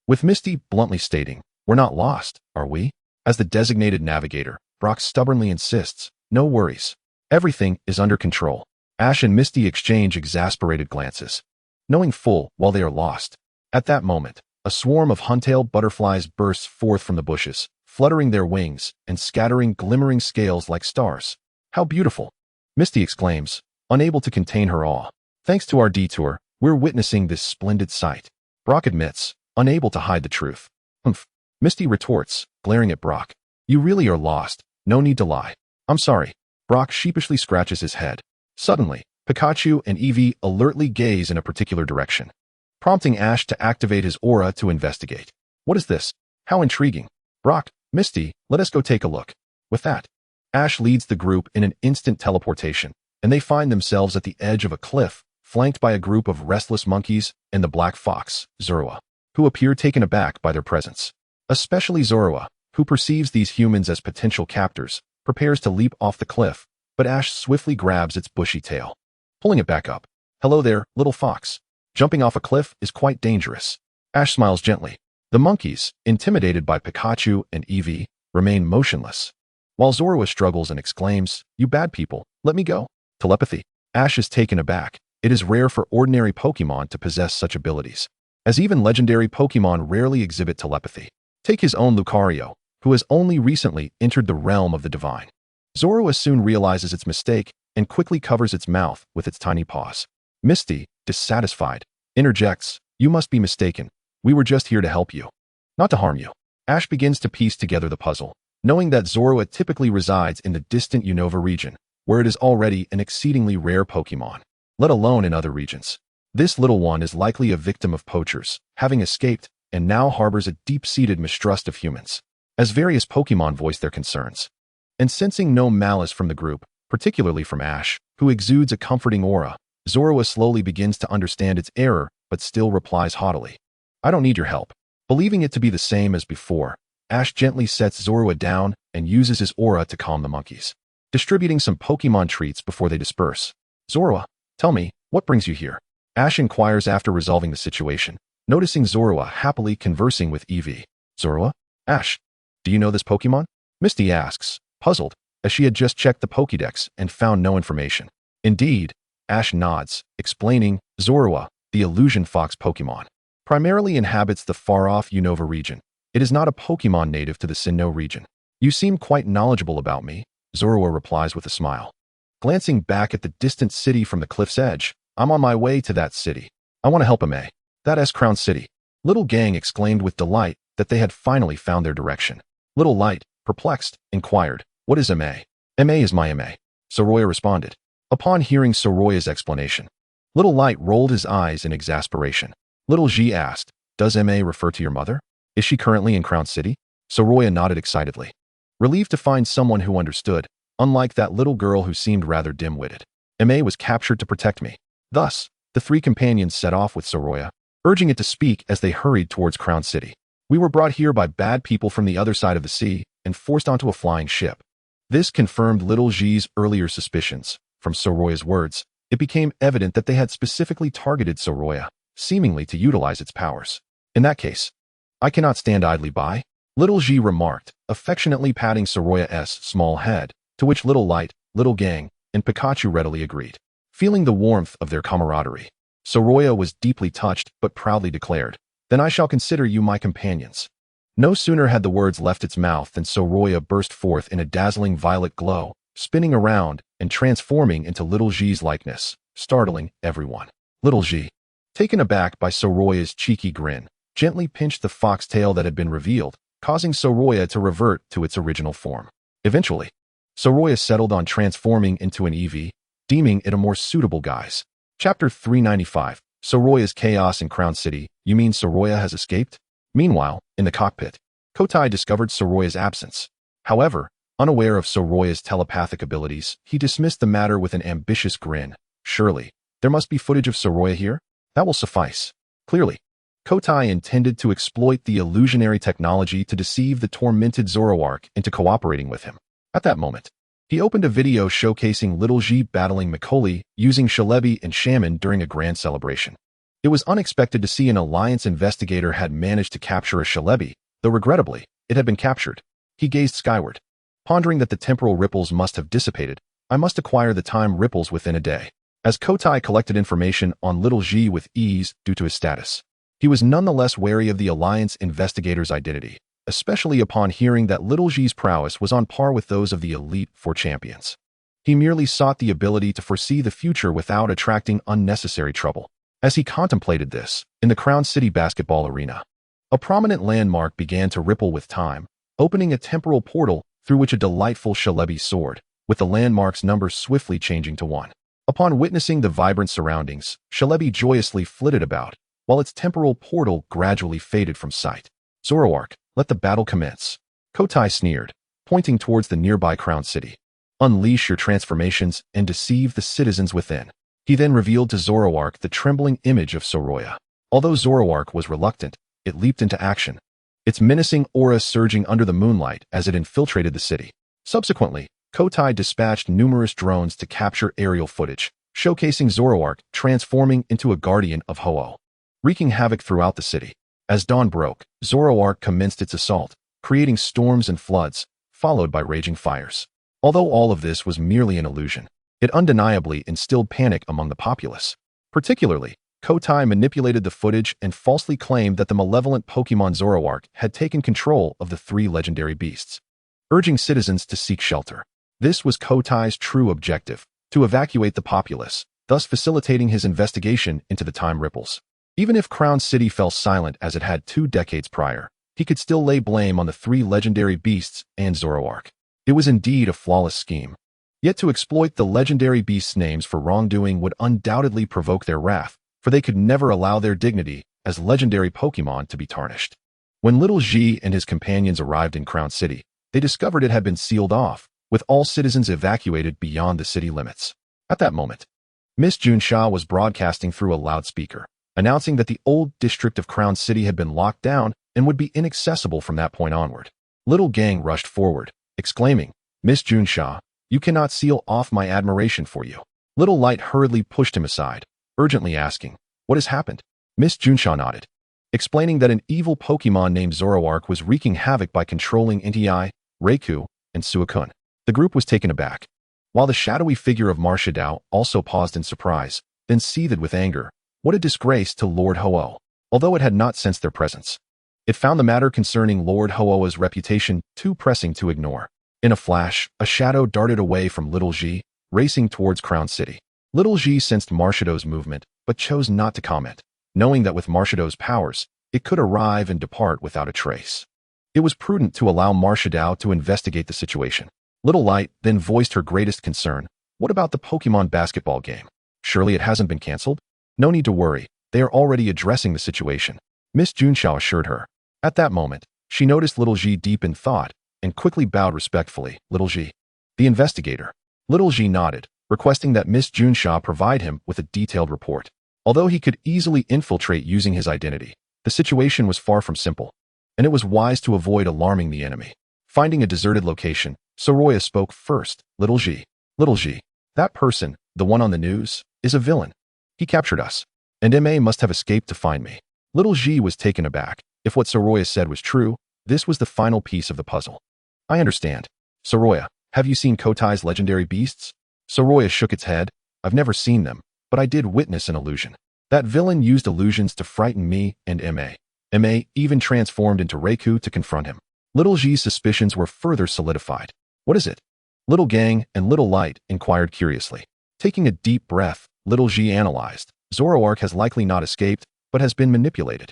with Misty bluntly stating, "We're not lost, are we?" As the designated navigator, Brock stubbornly insists, "No worries. Everything is under control." Ash and Misty exchange exasperated glances, knowing full well they are lost. At that moment, a swarm of huntail butterflies bursts forth from the bushes, fluttering their wings and scattering glimmering scales like stars. "How beautiful!" Misty exclaims, unable to contain her awe. "Thanks to our detour, we're witnessing this splendid sight." Brock admits, unable to hide the truth. "Humph." Misty retorts, glaring at Brock. "You really are lost. No need to lie." "I'm sorry." Brock sheepishly scratches his head. Suddenly, Pikachu and Eevee alertly gaze in a particular direction, prompting Ash to activate his aura to investigate. "What is this? How intriguing." "Brock, Misty, let us go take a look." With that, Ash leads the group in an instant teleportation, and they find themselves at the edge of a cliff, flanked by a group of restless monkeys and the black fox, Zorua, who appear taken aback by their presence. Especially Zorua, who perceives these humans as potential captors, prepares to leap off the cliff, but Ash swiftly grabs its bushy tail, pulling it back up. "Hello there, little fox. Jumping off a cliff is quite dangerous." Ash smiles gently. The monkeys, intimidated by Pikachu and Eevee, remain motionless, while Zorua struggles and exclaims, "You bad people, let me go." Telepathy. Ash is taken aback. It is rare for ordinary Pokémon to possess such abilities, as even legendary Pokémon rarely exhibit telepathy. Take his own Lucario, who has only recently entered the realm of the divine. Zoroa soon realizes its mistake and quickly covers its mouth with its tiny paws. Misty, dissatisfied, interjects, "You must be mistaken. We were just here to help you, not to harm you." Ash begins to piece together the puzzle, knowing that Zoroa typically resides in the distant Unova region, where it is already an exceedingly rare Pokémon, let alone in other regions. This little one is likely a victim of poachers, having escaped, and now harbors a deep-seated mistrust of humans, as various Pokémon voice their concerns. And sensing no malice from the group, particularly from Ash, who exudes a comforting aura, Zoroa slowly begins to understand its error, but still replies haughtily, "I don't need your help." Believing it to be the same as before, Ash gently sets Zoroa down and uses his aura to calm the monkeys, distributing some Pokémon treats before they disperse. "Zoroa, tell me, what brings you here?" Ash inquires after resolving the situation, noticing Zoroa happily conversing with Eevee. "Zoroa? Ash, do you know this Pokémon?" Misty asks, puzzled, as she had just checked the Pokédex and found no information. "Indeed," Ash nods, explaining, "Zoroa, the illusion fox Pokémon, primarily inhabits the far-off Unova region. It is not a Pokémon native to the Sinnoh region." "You seem quite knowledgeable about me," Zoroa replies with a smile. Glancing back at the distant city from the cliff's edge, "I'm on my way to that city. I want to help MA. That's Crown City." Little Gang exclaimed with delight that they had finally found their direction. Little Light, perplexed, inquired, "What is MA?" "MA is my MA," Zoroa responded. Upon hearing Zoroa's explanation, Little Light rolled his eyes in exasperation. Little G asked, "Does MA refer to your mother? Is she currently in Crown City?" Zoroa nodded excitedly, relieved to find someone who understood, unlike that little girl who seemed rather dim-witted. "MA was captured to protect me." Thus, the three companions set off with Zoroa, urging it to speak as they hurried towards Crown City. "We were brought here by bad people from the other side of the sea and forced onto a flying ship." This confirmed Little G's earlier suspicions. From Zoroa's words, it became evident that they had specifically targeted Zoroa, seemingly to utilize its powers. "In that case, I cannot stand idly by," Little G remarked, affectionately patting Zoroa's small head, to which Little Light, Little Gang, and Pikachu readily agreed. Feeling the warmth of their camaraderie, Zoroa was deeply touched but proudly declared, "Then I shall consider you my companions." No sooner had the words left its mouth than Zoroa burst forth in a dazzling violet glow, spinning around and transforming into Little G's likeness, startling everyone. Little G, taken aback by Zoroa's cheeky grin, gently pinched the foxtail that had been revealed, causing Zoroa to revert to its original form. Eventually, Zoroa settled on transforming into an Eevee, deeming it a more suitable guise. Chapter 395, Zoroa's Chaos in Crown City. "You mean Zoroa has escaped?" Meanwhile, in the cockpit, Kotai discovered Zoroa's absence. However, unaware of Zoroa's telepathic abilities, he dismissed the matter with an ambitious grin. "Surely, there must be footage of Zoroa here? That will suffice." Clearly, Kotai intended to exploit the illusionary technology to deceive the tormented Zoroark into cooperating with him. At that moment, he opened a video showcasing Little G battling Macaulay using Shalebi and Shaman during a grand celebration. It was unexpected to see an Alliance investigator had managed to capture a Shalebi, though regrettably, it had been captured. He gazed skyward, pondering that the temporal ripples must have dissipated. "I must acquire the time ripples within a day." As Kotai collected information on Little G with ease due to his status, he was nonetheless wary of the Alliance investigator's identity, especially upon hearing that Little G's prowess was on par with those of the Elite Four champions. He merely sought the ability to foresee the future without attracting unnecessary trouble. As he contemplated this, in the Crown City basketball arena, a prominent landmark began to ripple with time, opening a temporal portal through which a delightful Shalebi soared, with the landmark's number swiftly changing to 1. Upon witnessing the vibrant surroundings, Shalebi joyously flitted about, while its temporal portal gradually faded from sight. "Zoroark, let the battle commence," Kotai sneered, pointing towards the nearby Crown City. "Unleash your transformations and deceive the citizens within." He then revealed to Zoroark the trembling image of Zoroa. Although Zoroark was reluctant, it leaped into action, its menacing aura surging under the moonlight as it infiltrated the city. Subsequently, Kotai dispatched numerous drones to capture aerial footage, showcasing Zoroark transforming into a guardian of Ho-Oh, wreaking havoc throughout the city. As dawn broke, Zoroark commenced its assault, creating storms and floods, followed by raging fires. Although all of this was merely an illusion, it undeniably instilled panic among the populace. Particularly, Kotai manipulated the footage and falsely claimed that the malevolent Pokémon Zoroark had taken control of the 3 legendary beasts, urging citizens to seek shelter. This was Kotai's true objective, to evacuate the populace, thus facilitating his investigation into the time ripples. Even if Crown City fell silent as it had 2 decades prior, he could still lay blame on the 3 legendary beasts and Zoroark. It was indeed a flawless scheme. Yet to exploit the legendary beasts' names for wrongdoing would undoubtedly provoke their wrath, for they could never allow their dignity as legendary Pokémon to be tarnished. When Little G and his companions arrived in Crown City, they discovered it had been sealed off, with all citizens evacuated beyond the city limits. At that moment, Miss Junsha was broadcasting through a loudspeaker, announcing that the old district of Crown City had been locked down and would be inaccessible from that point onward. Little Gang rushed forward, exclaiming, "Miss Junsha, you cannot seal off my admiration for you." Little Light hurriedly pushed him aside, urgently asking, "What has happened?" Miss Junsha nodded, explaining that an evil Pokémon named Zoroark was wreaking havoc by controlling Inti, Raikou, and Suicune. The group was taken aback, while the shadowy figure of Marshadao also paused in surprise, then seethed with anger. What a disgrace to Lord Ho-Oh! Although it had not sensed their presence, it found the matter concerning Lord Ho-Oh's reputation too pressing to ignore. In a flash, a shadow darted away from Little G, racing towards Crown City. Little G sensed Marshado's movement, but chose not to comment, knowing that with Marshado's powers, it could arrive and depart without a trace. It was prudent to allow Marshadao to investigate the situation. Little Light then voiced her greatest concern. What about the Pokémon basketball game? Surely it hasn't been cancelled? No need to worry, they are already addressing the situation, Miss Junsha assured her. At that moment, she noticed Little G deep in thought and quickly bowed respectfully. Little G, the investigator. Little G nodded, requesting that Miss Junsha provide him with a detailed report. Although he could easily infiltrate using his identity, the situation was far from simple, and it was wise to avoid alarming the enemy. Finding a deserted location, Soroya spoke first. Little G, that person, the one on the news, is a villain. He captured us, and MA must have escaped to find me. Little G was taken aback. If what Soroya said was true, this was the final piece of the puzzle. I understand. Soroya, have you seen Kotai's legendary beasts? Soroya shook its head. I've never seen them, but I did witness an illusion. That villain used illusions to frighten me and MA. MA even transformed into Raikou to confront him. Little G's suspicions were further solidified. What is it? Little Gang and Little Light inquired curiously. Taking a deep breath, Little G analyzed. Zoroark has likely not escaped, but has been manipulated.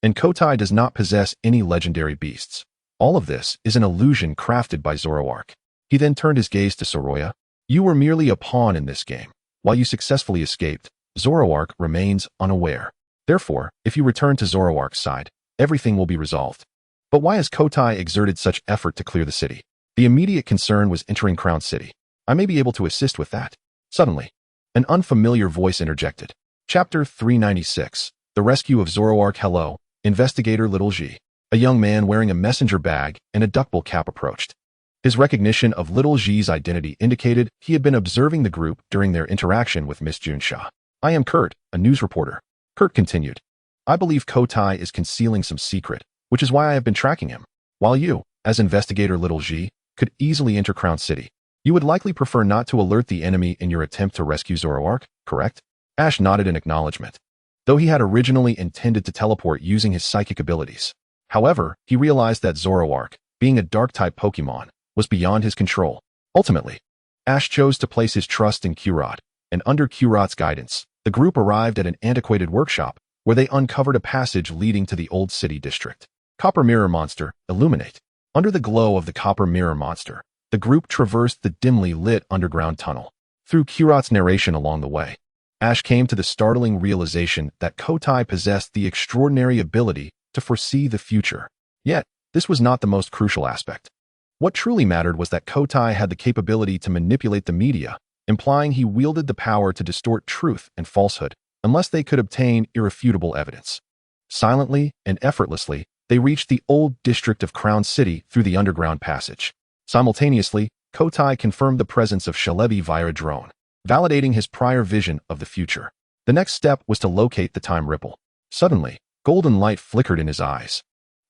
And Kotai does not possess any legendary beasts. All of this is an illusion crafted by Zoroark. He then turned his gaze to Soroya. You were merely a pawn in this game. While you successfully escaped, Zoroark remains unaware. Therefore, if you return to Zoroark's side, everything will be resolved. But why has Kotai exerted such effort to clear the city? The immediate concern was entering Crown City. I may be able to assist with that. Suddenly, an unfamiliar voice interjected. Chapter 396. The Rescue of Zoroark. Hello, Investigator Little G. A young man wearing a messenger bag and a duckbill cap approached. His recognition of Little G's identity indicated he had been observing the group during their interaction with Miss Junsha. I am Kurt, a news reporter. Kurt continued. I believe Kotai is concealing some secret, which is why I have been tracking him. While you, as Investigator Little G, could easily enter Crown City, you would likely prefer not to alert the enemy in your attempt to rescue Zoroark, correct? Ash nodded in acknowledgement, though he had originally intended to teleport using his psychic abilities. However, he realized that Zoroark, being a Dark-type Pokémon, was beyond his control. Ultimately, Ash chose to place his trust in Kurot, and under Kurot's guidance, the group arrived at an antiquated workshop where they uncovered a passage leading to the old city district. Copper Mirror Monster, illuminate. Under the glow of the Copper Mirror Monster, the group traversed the dimly lit underground tunnel. Through Kurot's narration along the way, Ash came to the startling realization that Kotai possessed the extraordinary ability to foresee the future. Yet, this was not the most crucial aspect. What truly mattered was that Kotai had the capability to manipulate the media, implying he wielded the power to distort truth and falsehood, unless they could obtain irrefutable evidence. Silently and effortlessly, they reached the old district of Crown City through the underground passage. Simultaneously, Kotai confirmed the presence of Shalebi via a drone, validating his prior vision of the future. The next step was to locate the time ripple. Suddenly, golden light flickered in his eyes,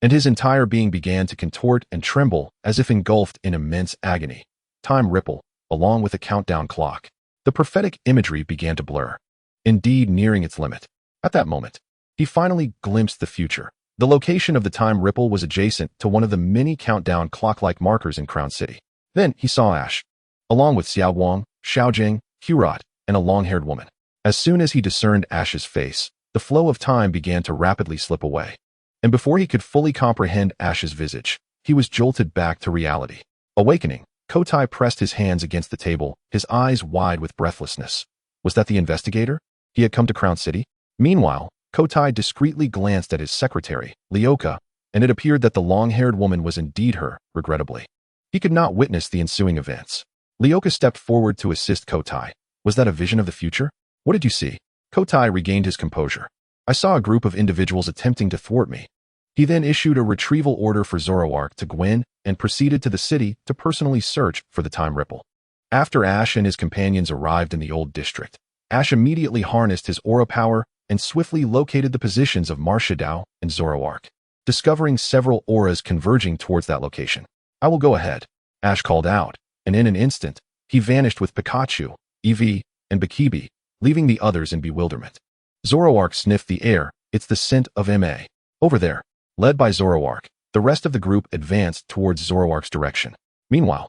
and his entire being began to contort and tremble as if engulfed in immense agony. Time ripple, along with a countdown clock. The prophetic imagery began to blur, indeed nearing its limit. At that moment, he finally glimpsed the future. The location of the time ripple was adjacent to one of the many countdown clock-like markers in Crown City. Then he saw Ash, along with Xiaoguang, Xiaojing, Hurat, and a long-haired woman. As soon as he discerned Ash's face, the flow of time began to rapidly slip away. And before he could fully comprehend Ash's visage, he was jolted back to reality. Awakening, Kotai pressed his hands against the table, his eyes wide with breathlessness. Was that the investigator? He had come to Crown City? Meanwhile, Kotai discreetly glanced at his secretary, Lyoka, and it appeared that the long-haired woman was indeed her, regrettably. He could not witness the ensuing events. Lyoka stepped forward to assist Kotai. Was that a vision of the future? What did you see? Kotai regained his composure. I saw a group of individuals attempting to thwart me. He then issued a retrieval order for Zoroark to Gwen and proceeded to the city to personally search for the time ripple. After Ash and his companions arrived in the old district, Ash immediately harnessed his aura power and swiftly located the positions of Marshadao and Zoroark, discovering several auras converging towards that location. I will go ahead, Ash called out, and in an instant, he vanished with Pikachu, Eevee, and Bikibi, leaving the others in bewilderment. Zoroark sniffed the air. It's the scent of M.A. Over there. Led by Zoroark, the rest of the group advanced towards Zoroark's direction. Meanwhile,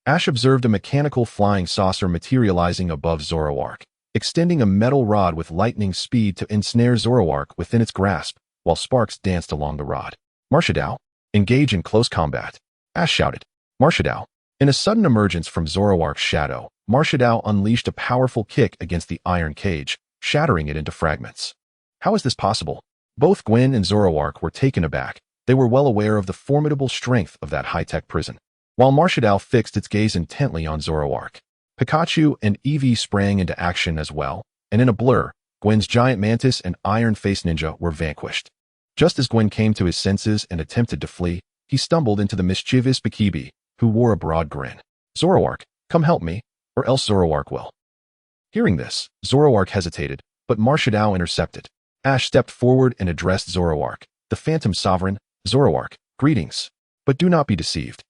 Ash observed a mechanical flying saucer materializing above Zoroark, extending a metal rod with lightning speed to ensnare Zoroark within its grasp, while sparks danced along the rod. Marshadao, engage in close combat, Ash shouted. Marshadao. In a sudden emergence from Zoroark's shadow, Marshadao unleashed a powerful kick against the iron cage, shattering it into fragments. How is this possible? Both Gwen and Zoroark were taken aback. They were well aware of the formidable strength of that high-tech prison. While Marshadao fixed its gaze intently on Zoroark, Pikachu and Eevee sprang into action as well, and in a blur, Gwen's giant mantis and iron-faced ninja were vanquished. Just as Gwen came to his senses and attempted to flee, he stumbled into the mischievous Bikibi, who wore a broad grin. Zoroark, come help me, or else Zoroark will. Hearing this, Zoroark hesitated, but Marshadao intercepted. Ash stepped forward and addressed Zoroark, the Phantom Sovereign. Zoroark, greetings. But do not be deceived.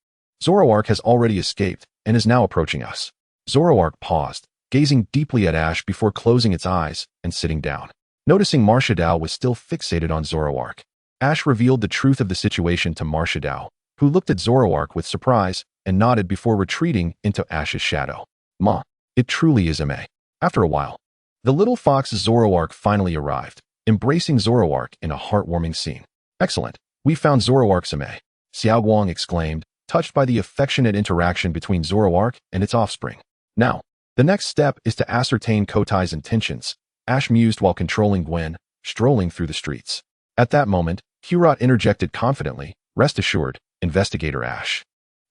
Zoroark has already escaped and is now approaching us. Zoroark paused, gazing deeply at Ash before closing its eyes and sitting down. Noticing Marshadao was still fixated on Zoroark, Ash revealed the truth of the situation to Marshadao, who looked at Zoroark with surprise and nodded before retreating into Ash's shadow. Ma, it truly is M.A. After a while, the little fox Zoroark finally arrived, embracing Zoroark in a heartwarming scene. Excellent, we found Zoroark's M.A. Xiaoguang exclaimed, touched by the affectionate interaction between Zoroark and its offspring. Now, the next step is to ascertain Kotai's intentions, Ash mused while controlling Gwen, strolling through the streets. At that moment, Hurat interjected confidently, rest assured, Investigator Ash.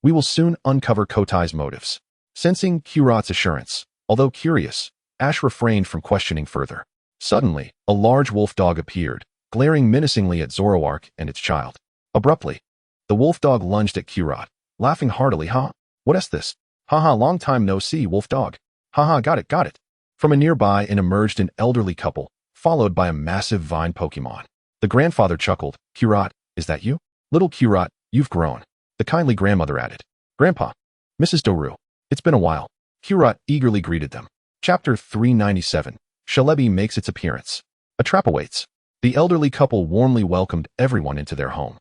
We will soon uncover Kotai's motives. Sensing Hurat's assurance, although curious, Ash refrained from questioning further. Suddenly, a large wolf dog appeared, glaring menacingly at Zoroark and its child. Abruptly, the wolf dog lunged at Hurat, laughing heartily. What is this? Haha, long time no see, wolf dog. Haha, got it. From a nearby emerged an elderly couple, followed by a massive vine Pokémon. The grandfather chuckled. Hurat, is that you? Little Hurat, you've grown. The kindly grandmother added. Grandpa. Mrs. Doru. It's been a while. Hurat eagerly greeted them. Chapter 397. Shalebi makes its appearance. A trap awaits. The elderly couple warmly welcomed everyone into their home.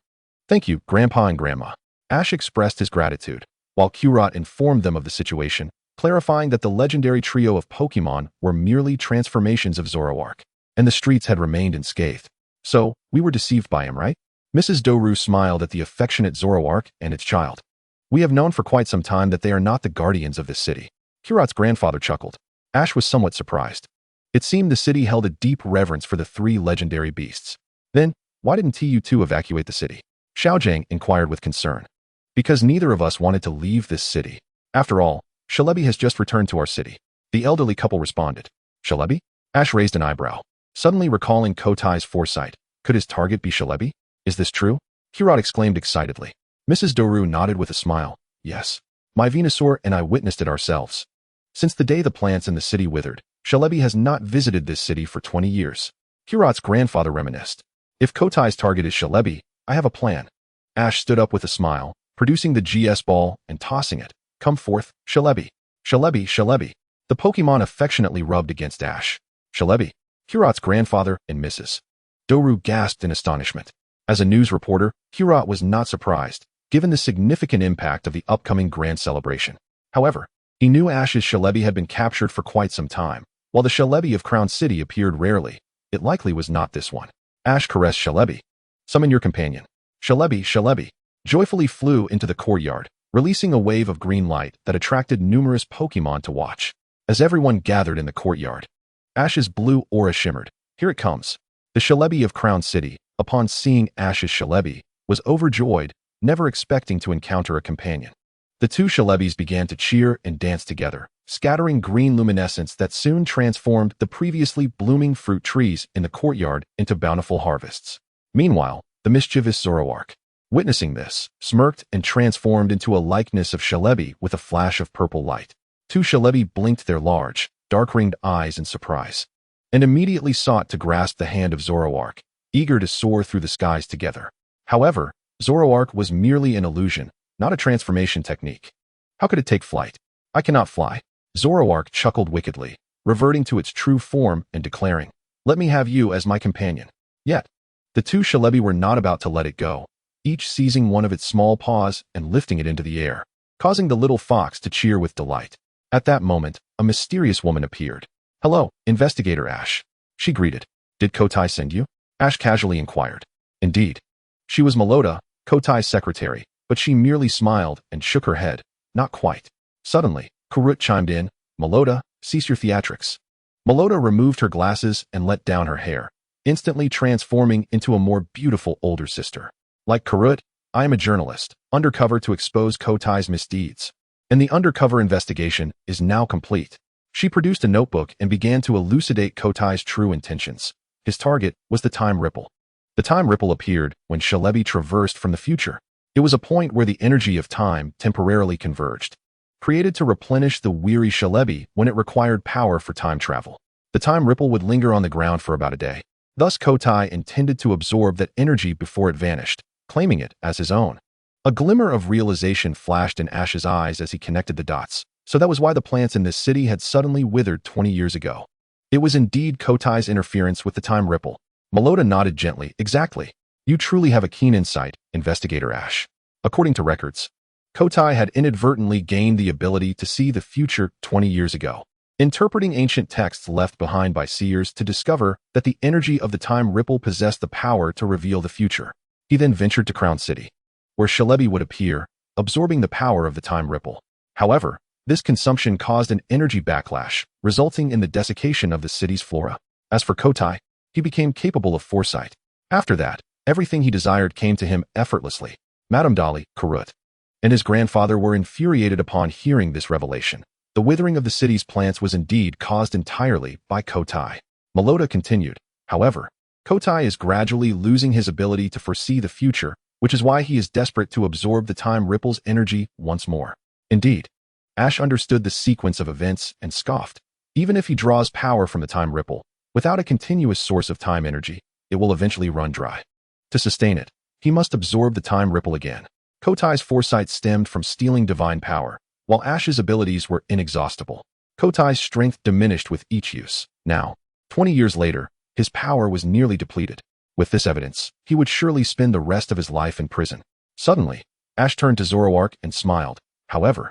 Thank you, Grandpa and Grandma. Ash expressed his gratitude, while Hurat informed them of the situation, clarifying that the legendary trio of Pokémon were merely transformations of Zoroark, and the streets had remained unscathed. So, we were deceived by him, right? Mrs. Doru smiled at the affectionate Zoroark and its child. We have known for quite some time that they are not the guardians of this city. Hurat's grandfather chuckled. Ash was somewhat surprised. It seemed the city held a deep reverence for the three legendary beasts. Then, why didn't TU2 evacuate the city? Xiaojing inquired with concern. Because neither of us wanted to leave this city. After all, Shalebi has just returned to our city. The elderly couple responded. Shalebi? Ash raised an eyebrow, suddenly recalling Kotai's foresight. Could his target be Shalebi? Is this true? Hurat exclaimed excitedly. Mrs. Doru nodded with a smile. Yes. My Venusaur and I witnessed it ourselves. Since the day the plants in the city withered, Shalebi has not visited this city for 20 years. Hurat's grandfather reminisced. If Kotai's target is Shalebi, I have a plan. Ash stood up with a smile, producing the GS ball and tossing it. Come forth, Shalebi. Shalebi. The Pokémon affectionately rubbed against Ash. Shalebi. Hurat's grandfather and Mrs. Doru gasped in astonishment. As a news reporter, Hurat was not surprised, given the significant impact of the upcoming grand celebration. However, he knew Ash's Shalebi had been captured for quite some time. While the Shalebi of Crown City appeared rarely, it likely was not this one. Ash caressed Shalebi. Summon your companion. Shalebi joyfully flew into the courtyard, releasing a wave of green light that attracted numerous Pokémon to watch. As everyone gathered in the courtyard, Ash's blue aura shimmered. Here it comes. The Shalebi of Crown City, upon seeing Ash's Shalebi, was overjoyed, never expecting to encounter a companion. The two Shalebis began to cheer and dance together, scattering green luminescence that soon transformed the previously blooming fruit trees in the courtyard into bountiful harvests. Meanwhile, the mischievous Zoroark, witnessing this, smirked and transformed into a likeness of Shalebi with a flash of purple light. Two Shalebi blinked their large, dark-ringed eyes in surprise, and immediately sought to grasp the hand of Zoroark, eager to soar through the skies together. However, Zoroark was merely an illusion, not a transformation technique. How could it take flight? I cannot fly. Zoroark chuckled wickedly, reverting to its true form and declaring, let me have you as my companion. Yet, the two Shalebi were not about to let it go, each seizing one of its small paws and lifting it into the air, causing the little fox to cheer with delight. At that moment, a mysterious woman appeared. Hello, Investigator Ash. She greeted. Did Kotai send you? Ash casually inquired. Indeed. She was Melota, Kotai's secretary, but she merely smiled and shook her head. Not quite. Suddenly, Kurut chimed in. Melota, cease your theatrics. Melota removed her glasses and let down her hair, instantly transforming into a more beautiful older sister. Like Kurut, I am a journalist, undercover to expose Kotai's misdeeds. And the undercover investigation is now complete. She produced a notebook and began to elucidate Kotai's true intentions. His target was the Time Ripple. The Time Ripple appeared when Shalebi traversed from the future. It was a point where the energy of time temporarily converged, created to replenish the weary Shalebi when it required power for time travel. The Time Ripple would linger on the ground for about a day. Thus Kotai intended to absorb that energy before it vanished, claiming it as his own. A glimmer of realization flashed in Ash's eyes as he connected the dots. So that was why the plants in this city had suddenly withered 20 years ago. It was indeed Kotai's interference with the Time Ripple. Melota nodded gently. Exactly. You truly have a keen insight, Investigator Ash. According to records, Kotai had inadvertently gained the ability to see the future 20 years ago, interpreting ancient texts left behind by seers to discover that the energy of the Time Ripple possessed the power to reveal the future. He then ventured to Crown City, where Shalebi would appear, absorbing the power of the Time Ripple. However, this consumption caused an energy backlash, resulting in the desiccation of the city's flora. As for Kotai, he became capable of foresight. After that, everything he desired came to him effortlessly. Madame Dali, Kurut, and his grandfather were infuriated upon hearing this revelation. The withering of the city's plants was indeed caused entirely by Kotai. Melota continued. However, Kotai is gradually losing his ability to foresee the future, which is why he is desperate to absorb the Time Ripple's energy once more. Indeed, Ash understood the sequence of events and scoffed. Even if he draws power from the Time Ripple, without a continuous source of time energy, it will eventually run dry. To sustain it, he must absorb the Time Ripple again. Kotai's foresight stemmed from stealing divine power, while Ash's abilities were inexhaustible. Kotai's strength diminished with each use. Now, 20 years later, his power was nearly depleted. With this evidence, he would surely spend the rest of his life in prison. Suddenly, Ash turned to Zoroark and smiled. However,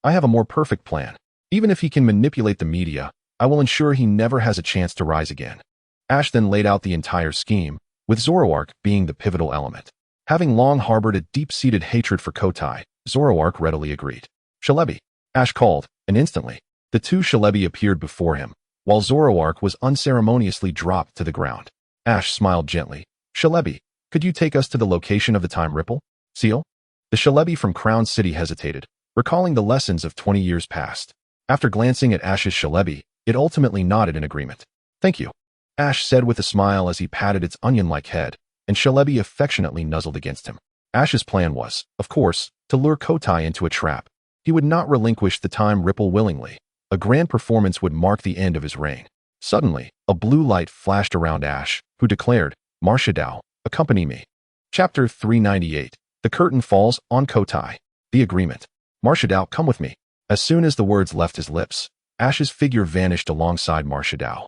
I have a more perfect plan. Even if he can manipulate the media, I will ensure he never has a chance to rise again. Ash then laid out the entire scheme, with Zoroark being the pivotal element. Having long harbored a deep-seated hatred for Kotai, Zoroark readily agreed. Shalebi, Ash called, and instantly, the two Shalebi appeared before him, while Zoroark was unceremoniously dropped to the ground. Ash smiled gently. Shalebi, could you take us to the location of the Time Ripple? Seal? The Shalebi from Crown City hesitated, recalling the lessons of 20 years past. After glancing at Ash's Shalebi, it ultimately nodded in agreement. Thank you, Ash said with a smile as he patted its onion-like head, and Shalebi affectionately nuzzled against him. Ash's plan was, of course, to lure Kotai into a trap. He would not relinquish the Time Ripple willingly. A grand performance would mark the end of his reign. Suddenly, a blue light flashed around Ash, who declared, Marshadao, accompany me. Chapter 398. The curtain falls on Kotai. The agreement. Marshadao, come with me. As soon as the words left his lips, Ash's figure vanished alongside Marshadao.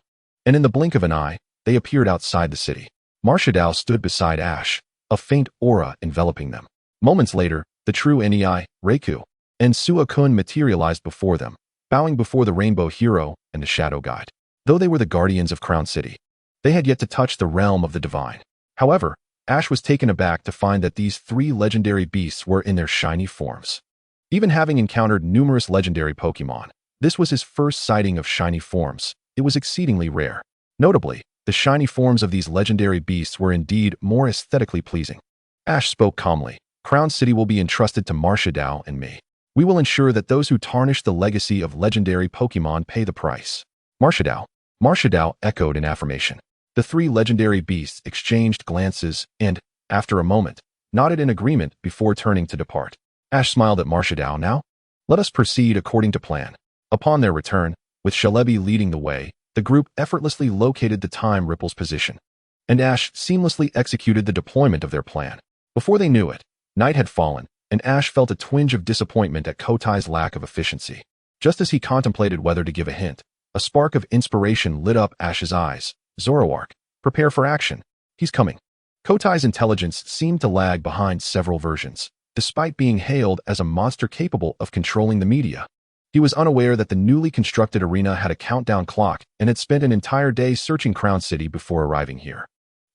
and in the blink of an eye, they appeared outside the city. Marshadao stood beside Ash, a faint aura enveloping them. Moments later, the true Nei, Reiku, and Suakun materialized before them, bowing before the Rainbow Hero and the Shadow Guide. Though they were the guardians of Crown City, they had yet to touch the realm of the divine. However, Ash was taken aback to find that these three legendary beasts were in their shiny forms. Even having encountered numerous legendary Pokémon, this was his first sighting of shiny forms. It was exceedingly rare. Notably, the shiny forms of these legendary beasts were indeed more aesthetically pleasing. Ash spoke calmly. Crown City will be entrusted to Marshadao and me. We will ensure that those who tarnish the legacy of legendary Pokémon pay the price. Marshadao. Marshadao echoed in affirmation. The three legendary beasts exchanged glances and, after a moment, nodded in agreement before turning to depart. Ash smiled at Marshadao. Now, let us proceed according to plan. Upon their return, with Shalebi leading the way, the group effortlessly located the time ripple's position, and Ash seamlessly executed the deployment of their plan. Before they knew it, night had fallen, and Ash felt a twinge of disappointment at Kotai's lack of efficiency. Just as he contemplated whether to give a hint, a spark of inspiration lit up Ash's eyes. Zoroark, prepare for action. He's coming. Kotai's intelligence seemed to lag behind several versions, despite being hailed as a monster capable of controlling the media. He was unaware that the newly constructed arena had a countdown clock and had spent an entire day searching Crown City before arriving here.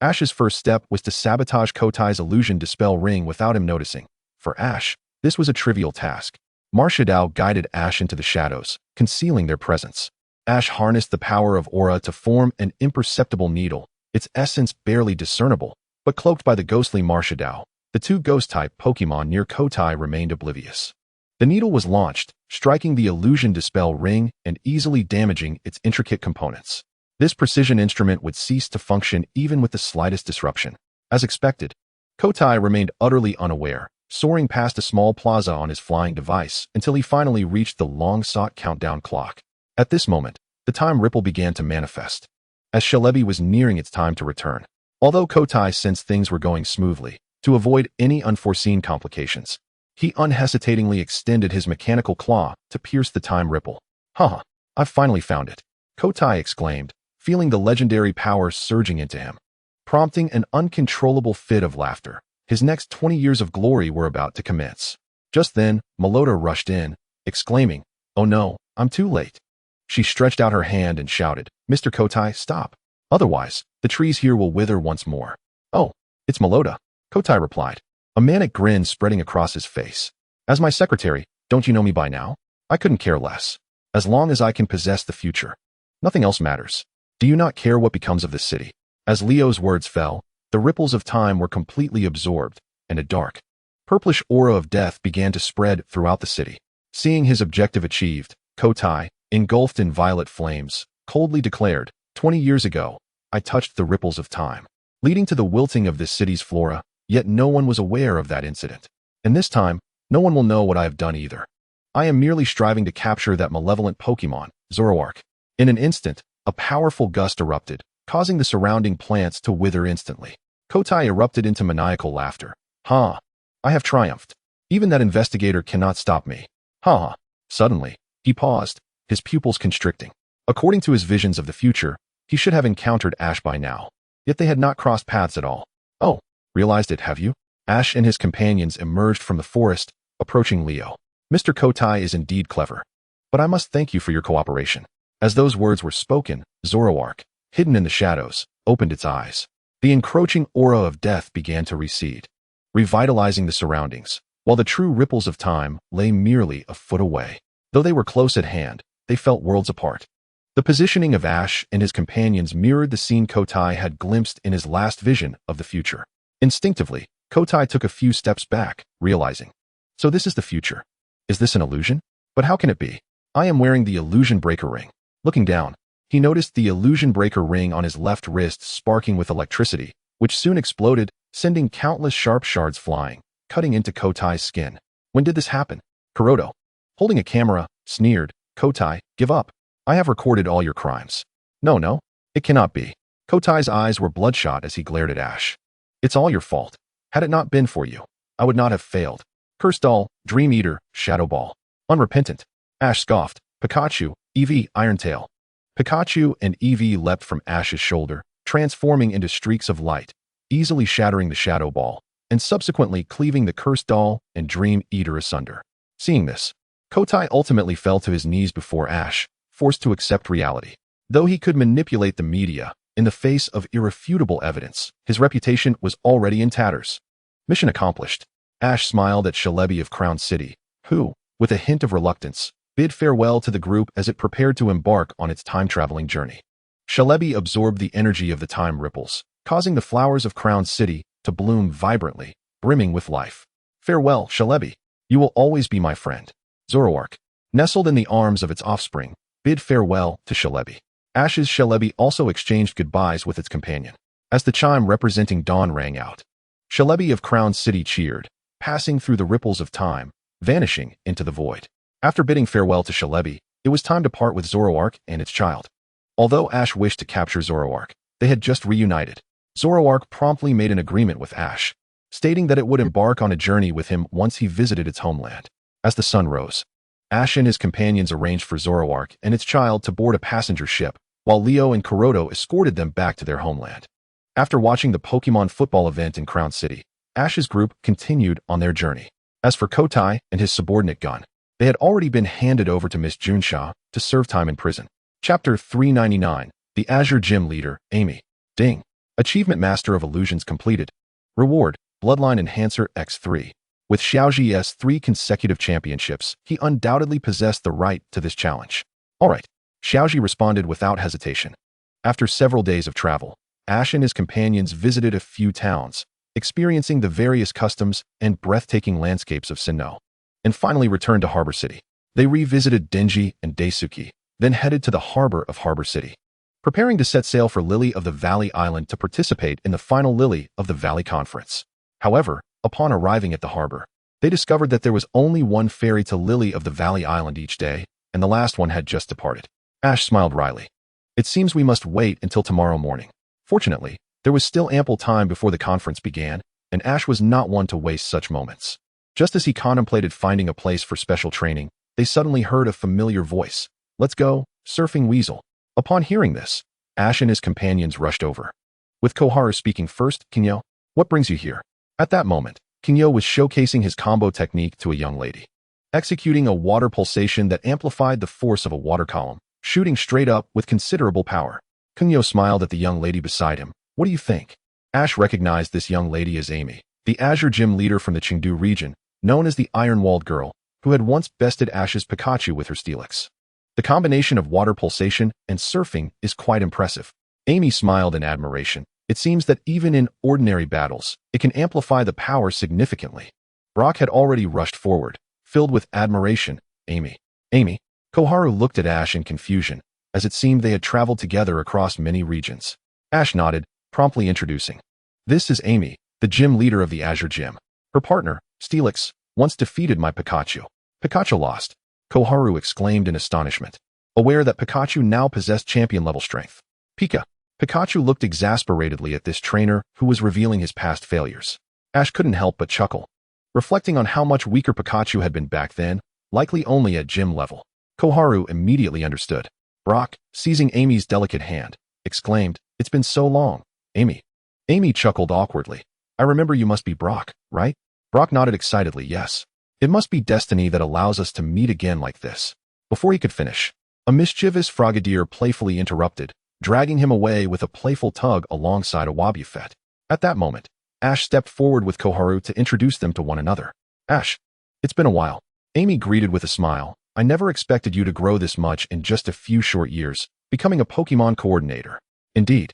Ash's first step was to sabotage Kotai's illusion dispel ring without him noticing. For Ash, this was a trivial task. Marshadao guided Ash into the shadows, concealing their presence. Ash harnessed the power of aura to form an imperceptible needle, its essence barely discernible, but cloaked by the ghostly Marshadao. The two ghost-type Pokémon near Kotai remained oblivious. The needle was launched, striking the illusion dispel ring and easily damaging its intricate components. This precision instrument would cease to function even with the slightest disruption. As expected, Kotai remained utterly unaware, soaring past a small plaza on his flying device until he finally reached the long-sought countdown clock. At this moment, the time ripple began to manifest, as Shalebi was nearing its time to return. Although Kotai sensed things were going smoothly, to avoid any unforeseen complications, he unhesitatingly extended his mechanical claw to pierce the time ripple. Haha, I've finally found it, Kotai exclaimed, feeling the legendary power surging into him, prompting an uncontrollable fit of laughter. His next 20 years of glory were about to commence. Just then, Melota rushed in, exclaiming, "Oh no, I'm too late." She stretched out her hand and shouted, "Mr. Kotai, stop. Otherwise, the trees here will wither once more." "Oh, it's Melota," Kotai replied, a manic grin spreading across his face. "As my secretary, don't you know me by now? I couldn't care less. As long as I can possess the future, nothing else matters. Do you not care what becomes of this city?" As Leo's words fell, the ripples of time were completely absorbed, and a dark, purplish aura of death began to spread throughout the city. Seeing his objective achieved, Kotai, engulfed in violet flames, coldly declared, 20 years ago, I touched the ripples of time, leading to the wilting of this city's flora, yet no one was aware of that incident. And this time, no one will know what I have done either. I am merely striving to capture that malevolent Pokémon, Zoroark." In an instant, a powerful gust erupted, causing the surrounding plants to wither instantly. Kotai erupted into maniacal laughter. "Ha! I have triumphed. Even that investigator cannot stop me. Ha!" Suddenly, he paused, his pupils constricting. According to his visions of the future, he should have encountered Ash by now. Yet they had not crossed paths at all. "Oh, realized it, have you?" Ash and his companions emerged from the forest, approaching Leo. "Mr. Kotai is indeed clever. But I must thank you for your cooperation." As those words were spoken, Zoroark, hidden in the shadows, opened its eyes. The encroaching aura of death began to recede, revitalizing the surroundings, while the true ripples of time lay merely a foot away. Though they were close at hand, they felt worlds apart. The positioning of Ash and his companions mirrored the scene Kotai had glimpsed in his last vision of the future. Instinctively, Kotai took a few steps back, realizing, so this is the future. Is this an illusion? But how can it be? I am wearing the illusion breaker ring. Looking down, he noticed the illusion breaker ring on his left wrist sparking with electricity, which soon exploded, sending countless sharp shards flying, cutting into Kotai's skin. When did this happen? Kuroto, holding a camera, sneered, "Kotai, give up. I have recorded all your crimes." No, it cannot be." Kotai's eyes were bloodshot as he glared at Ash. "It's all your fault. Had it not been for you, I would not have failed. Cursed doll, Dream Eater, Shadow Ball. Unrepentant." Ash scoffed, "Pikachu, Eevee, Iron Tail. Pikachu and Eevee leapt from Ash's shoulder, transforming into streaks of light, easily shattering the Shadow Ball, and subsequently cleaving the Cursed Doll and Dream Eater asunder. Seeing this, Kotai ultimately fell to his knees before Ash, forced to accept reality. Though he could manipulate the media, in the face of irrefutable evidence, his reputation was already in tatters. Mission accomplished. Ash smiled at Shalebi of Crown City, who, with a hint of reluctance, bid farewell to the group as it prepared to embark on its time-traveling journey. Shalebi absorbed the energy of the time ripples, causing the flowers of Crown City to bloom vibrantly, brimming with life. Farewell, Shalebi. You will always be my friend. Zoroark, nestled in the arms of its offspring, bid farewell to Shalebi. Ash's Shalebi also exchanged goodbyes with its companion. As the chime representing dawn rang out, Shalebi of Crown City cheered, passing through the ripples of time, vanishing into the void. After bidding farewell to Shalebi, it was time to part with Zoroark and its child. Although Ash wished to capture Zoroark, they had just reunited. Zoroark promptly made an agreement with Ash, stating that it would embark on a journey with him once he visited its homeland. As the sun rose, Ash and his companions arranged for Zoroark and its child to board a passenger ship, while Leo and Kuroto escorted them back to their homeland. After watching the Pokemon football event in Crown City, Ash's group continued on their journey. As for Kotai and his subordinate Gun, they had already been handed over to Miss Junsha to serve time in prison. Chapter 399, The Azure Gym Leader, Amy. Ding. Achievement Master of Illusions completed. Reward, Bloodline Enhancer X3. With Xiaoji's 3 consecutive championships, he undoubtedly possessed the right to this challenge. Alright, Xiaoji responded without hesitation. After several days of travel, Ash and his companions visited a few towns, experiencing the various customs and breathtaking landscapes of Sinnoh, and finally returned to Harbor City. They revisited Denji and Daisuke, then headed to the harbor of Harbor City, preparing to set sail for Lily of the Valley Island to participate in the final Lily of the Valley Conference. However, upon arriving at the harbor, they discovered that there was only one ferry to Lily of the Valley Island each day, and the last one had just departed. Ash smiled wryly. It seems we must wait until tomorrow morning. Fortunately, there was still ample time before the conference began, and Ash was not one to waste such moments. Just as he contemplated finding a place for special training, they suddenly heard a familiar voice. Let's go, Surfing Weasel. Upon hearing this, Ash and his companions rushed over. With Koharu speaking first, Kinyo, what brings you here? At that moment, Kinyo was showcasing his combo technique to a young lady, executing a water pulsation that amplified the force of a water column, shooting straight up with considerable power. Kinyo smiled at the young lady beside him. What do you think? Ash recognized this young lady as Amy, the Azure Gym leader from the Chengdu region, known as the Iron-Walled Girl, who had once bested Ash's Pikachu with her Steelix. The combination of water pulsation and surfing is quite impressive. Amy smiled in admiration. It seems that even in ordinary battles, it can amplify the power significantly. Brock had already rushed forward, filled with admiration. Amy. Koharu looked at Ash in confusion, as it seemed they had traveled together across many regions. Ash nodded, promptly introducing. This is Amy, the gym leader of the Azure Gym. Her partner, Steelix, once defeated my Pikachu. Pikachu lost, Koharu exclaimed in astonishment, aware that Pikachu now possessed champion-level strength. Pikachu looked exasperatedly at this trainer who was revealing his past failures. Ash couldn't help but chuckle, reflecting on how much weaker Pikachu had been back then, likely only at gym level. Koharu immediately understood. Brock, seizing Amy's delicate hand, exclaimed, It's been so long, Amy. Amy chuckled awkwardly. I remember you must be Brock, right? Brock nodded excitedly, yes. It must be destiny that allows us to meet again like this. Before he could finish, a mischievous Frogadier playfully interrupted, dragging him away with a playful tug alongside a Wobbuffet. At that moment, Ash stepped forward with Koharu to introduce them to one another. Ash, it's been a while. Amy greeted with a smile. I never expected you to grow this much in just a few short years, becoming a Pokemon coordinator. Indeed.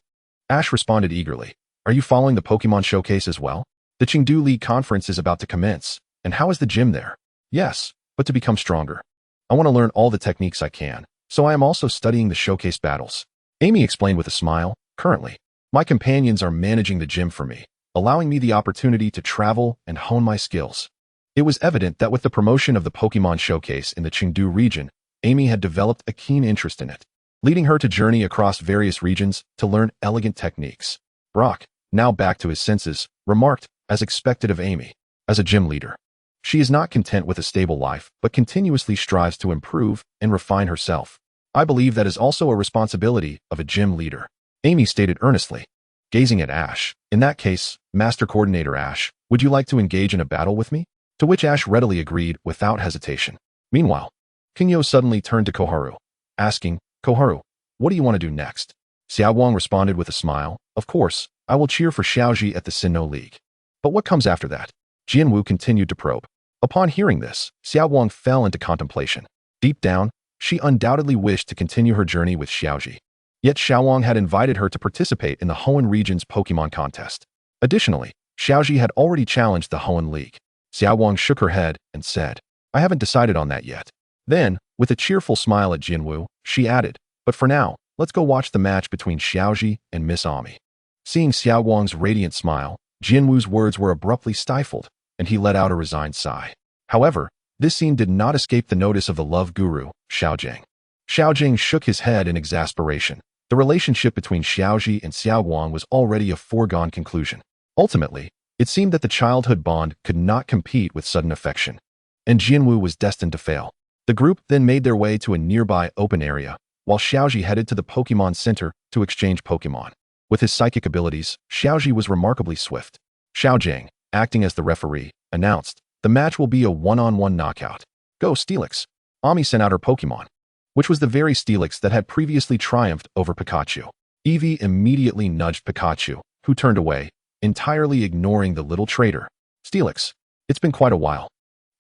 Ash responded eagerly. Are you following the Pokemon showcase as well? The Chengdu League conference is about to commence, and how is the gym there? Yes, but to become stronger. I want to learn all the techniques I can, so I am also studying the showcase battles. Amy explained with a smile. Currently, my companions are managing the gym for me, allowing me the opportunity to travel and hone my skills. It was evident that with the promotion of the Pokemon showcase in the Chengdu region, Amy had developed a keen interest in it, leading her to journey across various regions to learn elegant techniques. Brock, now back to his senses, remarked, as expected of Amy, as a gym leader. She is not content with a stable life, but continuously strives to improve and refine herself. I believe that is also a responsibility of a gym leader, Amy stated earnestly, gazing at Ash. In that case, Master Coordinator Ash, would you like to engage in a battle with me? To which Ash readily agreed without hesitation. Meanwhile, Kingyo suddenly turned to Koharu, asking, Koharu, what do you want to do next? Xiaowang responded with a smile, of course, I will cheer for Xiaoji at the Sinnoh League. But what comes after that? Jianwu continued to probe. Upon hearing this, Xiaowang fell into contemplation. Deep down, she undoubtedly wished to continue her journey with Xiaoji. Yet Xiaowang had invited her to participate in the Hoenn region's Pokémon contest. Additionally, Xiaoji had already challenged the Hoenn League. Xiaowang shook her head and said, I haven't decided on that yet. Then, with a cheerful smile at Jinwu, she added, but for now, let's go watch the match between Xiaoji and Miss Ami. Seeing Xiaowang's radiant smile, Jinwu's words were abruptly stifled, and he let out a resigned sigh. However, this scene did not escape the notice of the love guru, Xiaojing. Xiaojing shook his head in exasperation. The relationship between Xiaoji and Xiaowang was already a foregone conclusion. Ultimately, it seemed that the childhood bond could not compete with sudden affection, and Jinwu was destined to fail. The group then made their way to a nearby open area, while Xiaoji headed to the Pokémon Center to exchange Pokémon. With his psychic abilities, Xiaoji was remarkably swift. Xiaojing, acting as the referee, announced, the match will be a one-on-one knockout. Go Steelix. Ami sent out her Pokémon, which was the very Steelix that had previously triumphed over Pikachu. Eevee immediately nudged Pikachu, who turned away, entirely ignoring the little traitor. Steelix, it's been quite a while.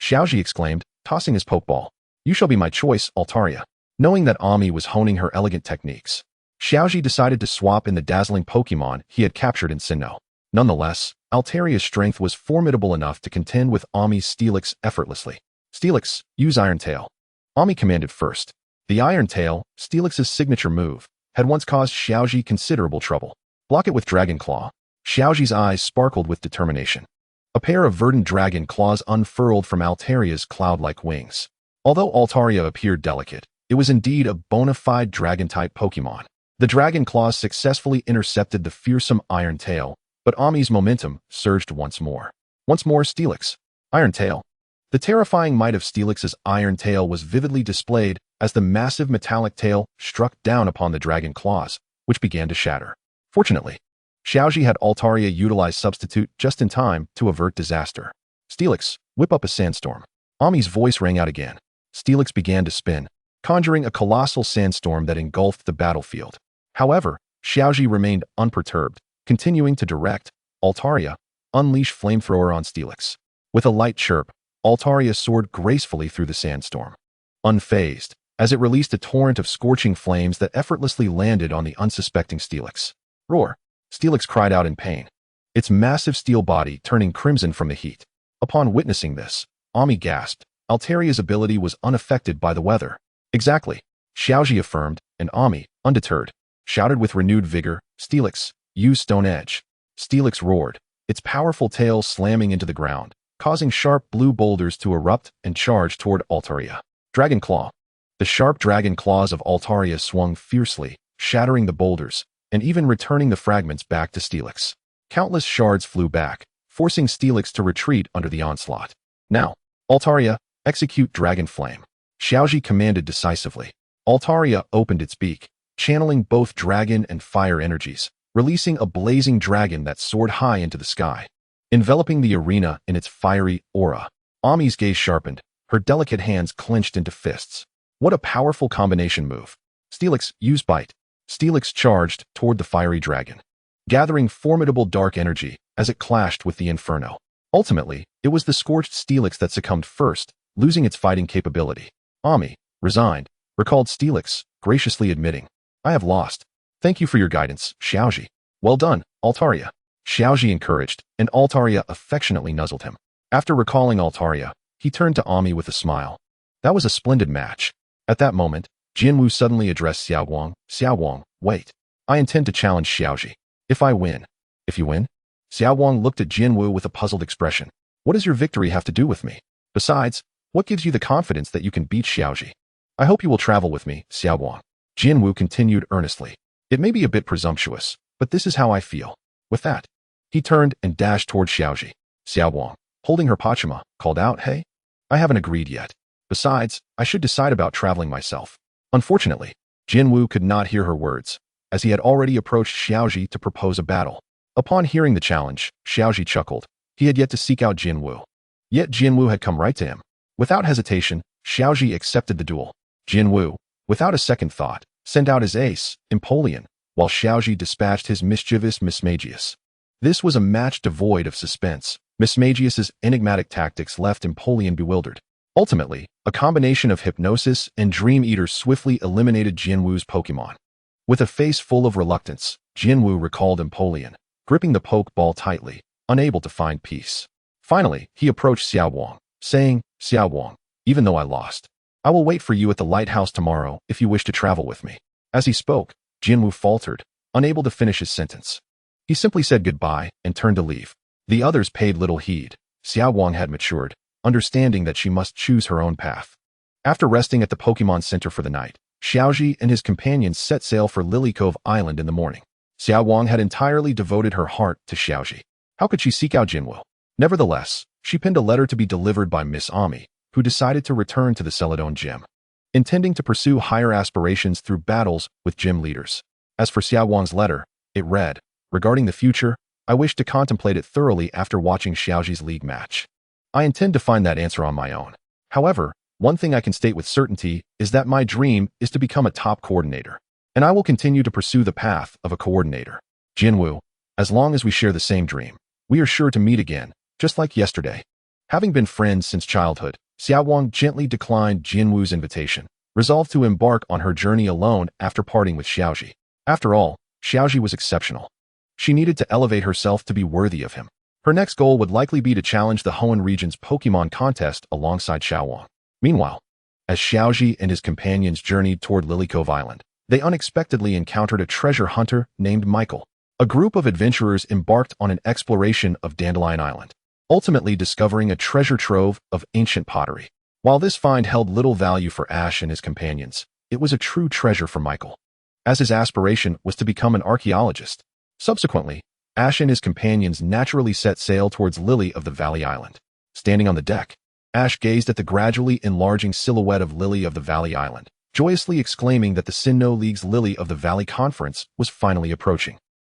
Xiaoji exclaimed, tossing his Pokeball. You shall be my choice, Altaria. Knowing that Ami was honing her elegant techniques, Xiaoji decided to swap in the dazzling Pokémon he had captured in Sinnoh. Nonetheless, Altaria's strength was formidable enough to contend with Ami's Steelix effortlessly. Steelix, use Iron Tail. Ami commanded first. The Iron Tail, Steelix's signature move, had once caused Xiaoji considerable trouble. Block it with Dragon Claw. Xiaoji's eyes sparkled with determination. A pair of verdant dragon claws unfurled from Altaria's cloud-like wings. Although Altaria appeared delicate, it was indeed a bona fide dragon-type Pokémon. The dragon claws successfully intercepted the fearsome Iron Tail, but Ami's momentum surged once more. Once more Steelix. Iron Tail. The terrifying might of Steelix's Iron Tail was vividly displayed as the massive metallic tail struck down upon the dragon claws, which began to shatter. Fortunately, Xiaoji had Altaria utilize Substitute just in time to avert disaster. Steelix, whip up a sandstorm. Ami's voice rang out again. Steelix began to spin, conjuring a colossal sandstorm that engulfed the battlefield. However, Xiaoji remained unperturbed, continuing to direct. Altaria, unleash Flamethrower on Steelix. With a light chirp, Altaria soared gracefully through the sandstorm. Unfazed, as it released a torrent of scorching flames that effortlessly landed on the unsuspecting Steelix. Roar! Steelix cried out in pain, its massive steel body turning crimson from the heat. Upon witnessing this, Ami gasped. Altaria's ability was unaffected by the weather. Exactly, Xiaoji affirmed, and Ami, undeterred, shouted with renewed vigor, Steelix, use Stone Edge. Steelix roared, its powerful tail slamming into the ground, causing sharp blue boulders to erupt and charge toward Altaria. Dragon Claw. The sharp dragon claws of Altaria swung fiercely, shattering the boulders, and even returning the fragments back to Steelix. Countless shards flew back, forcing Steelix to retreat under the onslaught. Now, Altaria, execute Dragon Flame. Xiaoji commanded decisively. Altaria opened its beak, channeling both dragon and fire energies, releasing a blazing dragon that soared high into the sky, enveloping the arena in its fiery aura. Ami's gaze sharpened, her delicate hands clenched into fists. What a powerful combination move. Steelix, use Bite. Steelix charged toward the fiery dragon, gathering formidable dark energy as it clashed with the Inferno. Ultimately, it was the scorched Steelix that succumbed first, losing its fighting capability. Ami, resigned, recalled Steelix, graciously admitting, I have lost. Thank you for your guidance, Xiaoji. Well done, Altaria. Xiaoji encouraged, and Altaria affectionately nuzzled him. After recalling Altaria, he turned to Ami with a smile. That was a splendid match. At that moment, Jinwu suddenly addressed Xiaowang. Xiaowang, wait. I intend to challenge Xiaoji. If I win. If you win? Xiaowang looked at Jinwu with a puzzled expression. What does your victory have to do with me? Besides, what gives you the confidence that you can beat Xiaoji? I hope you will travel with me, Xiaowang. Jinwu continued earnestly. It may be a bit presumptuous, but this is how I feel. With that, he turned and dashed toward Xiaoji. Xiaowang, holding her Pachima, called out, Hey? I haven't agreed yet. Besides, I should decide about traveling myself. Unfortunately, Jinwoo could not hear her words, as he had already approached Xiaoji to propose a battle. Upon hearing the challenge, Xiaoji chuckled. He had yet to seek out Jinwoo. Yet Jinwoo had come right to him. Without hesitation, Xiaoji accepted the duel. Jinwoo, without a second thought, sent out his ace, Empoleon, while Xiaoji dispatched his mischievous Mismagius. This was a match devoid of suspense. Mismagius's enigmatic tactics left Empoleon bewildered. Ultimately, a combination of hypnosis and Dream Eater swiftly eliminated Jinwoo's Pokémon. With a face full of reluctance, Jinwoo recalled Empoleon, gripping the Pokeball tightly, unable to find peace. Finally, he approached Xiaowang, saying, Xiaowang, even though I lost, I will wait for you at the lighthouse tomorrow if you wish to travel with me. As he spoke, Jinwoo faltered, unable to finish his sentence. He simply said goodbye and turned to leave. The others paid little heed. Xiaowang had matured, understanding that she must choose her own path. After resting at the Pokémon Center for the night, Xiaoji and his companions set sail for Lilycove Island in the morning. Xiaowang had entirely devoted her heart to Xiaoji. How could she seek out Jinwoo? Nevertheless, she penned a letter to be delivered by Miss Ami, who decided to return to the Celadon Gym, intending to pursue higher aspirations through battles with gym leaders. As for Xiaowang's letter, it read, regarding the future, I wish to contemplate it thoroughly after watching Xiaoji's league match. I intend to find that answer on my own. However, one thing I can state with certainty is that my dream is to become a top coordinator, and I will continue to pursue the path of a coordinator. Jinwoo, as long as we share the same dream, we are sure to meet again, just like yesterday. Having been friends since childhood, Xiaowang gently declined Jinwoo's invitation, resolved to embark on her journey alone after parting with Xiaoji. After all, Xiaoji was exceptional. She needed to elevate herself to be worthy of him. Her next goal would likely be to challenge the Hoenn region's Pokémon contest alongside Xiaowang. Meanwhile, as Xiaoji and his companions journeyed toward Lilycove Island, they unexpectedly encountered a treasure hunter named Michael. A group of adventurers embarked on an exploration of Dandelion Island, ultimately discovering a treasure trove of ancient pottery. While this find held little value for Ash and his companions, it was a true treasure for Michael, as his aspiration was to become an archaeologist. Subsequently, Ash and his companions naturally set sail towards Lily of the Valley Island. Standing on the deck, Ash gazed at the gradually enlarging silhouette of Lily of the Valley Island, joyously exclaiming that the Sinnoh League's Lily of the Valley conference was finally approaching.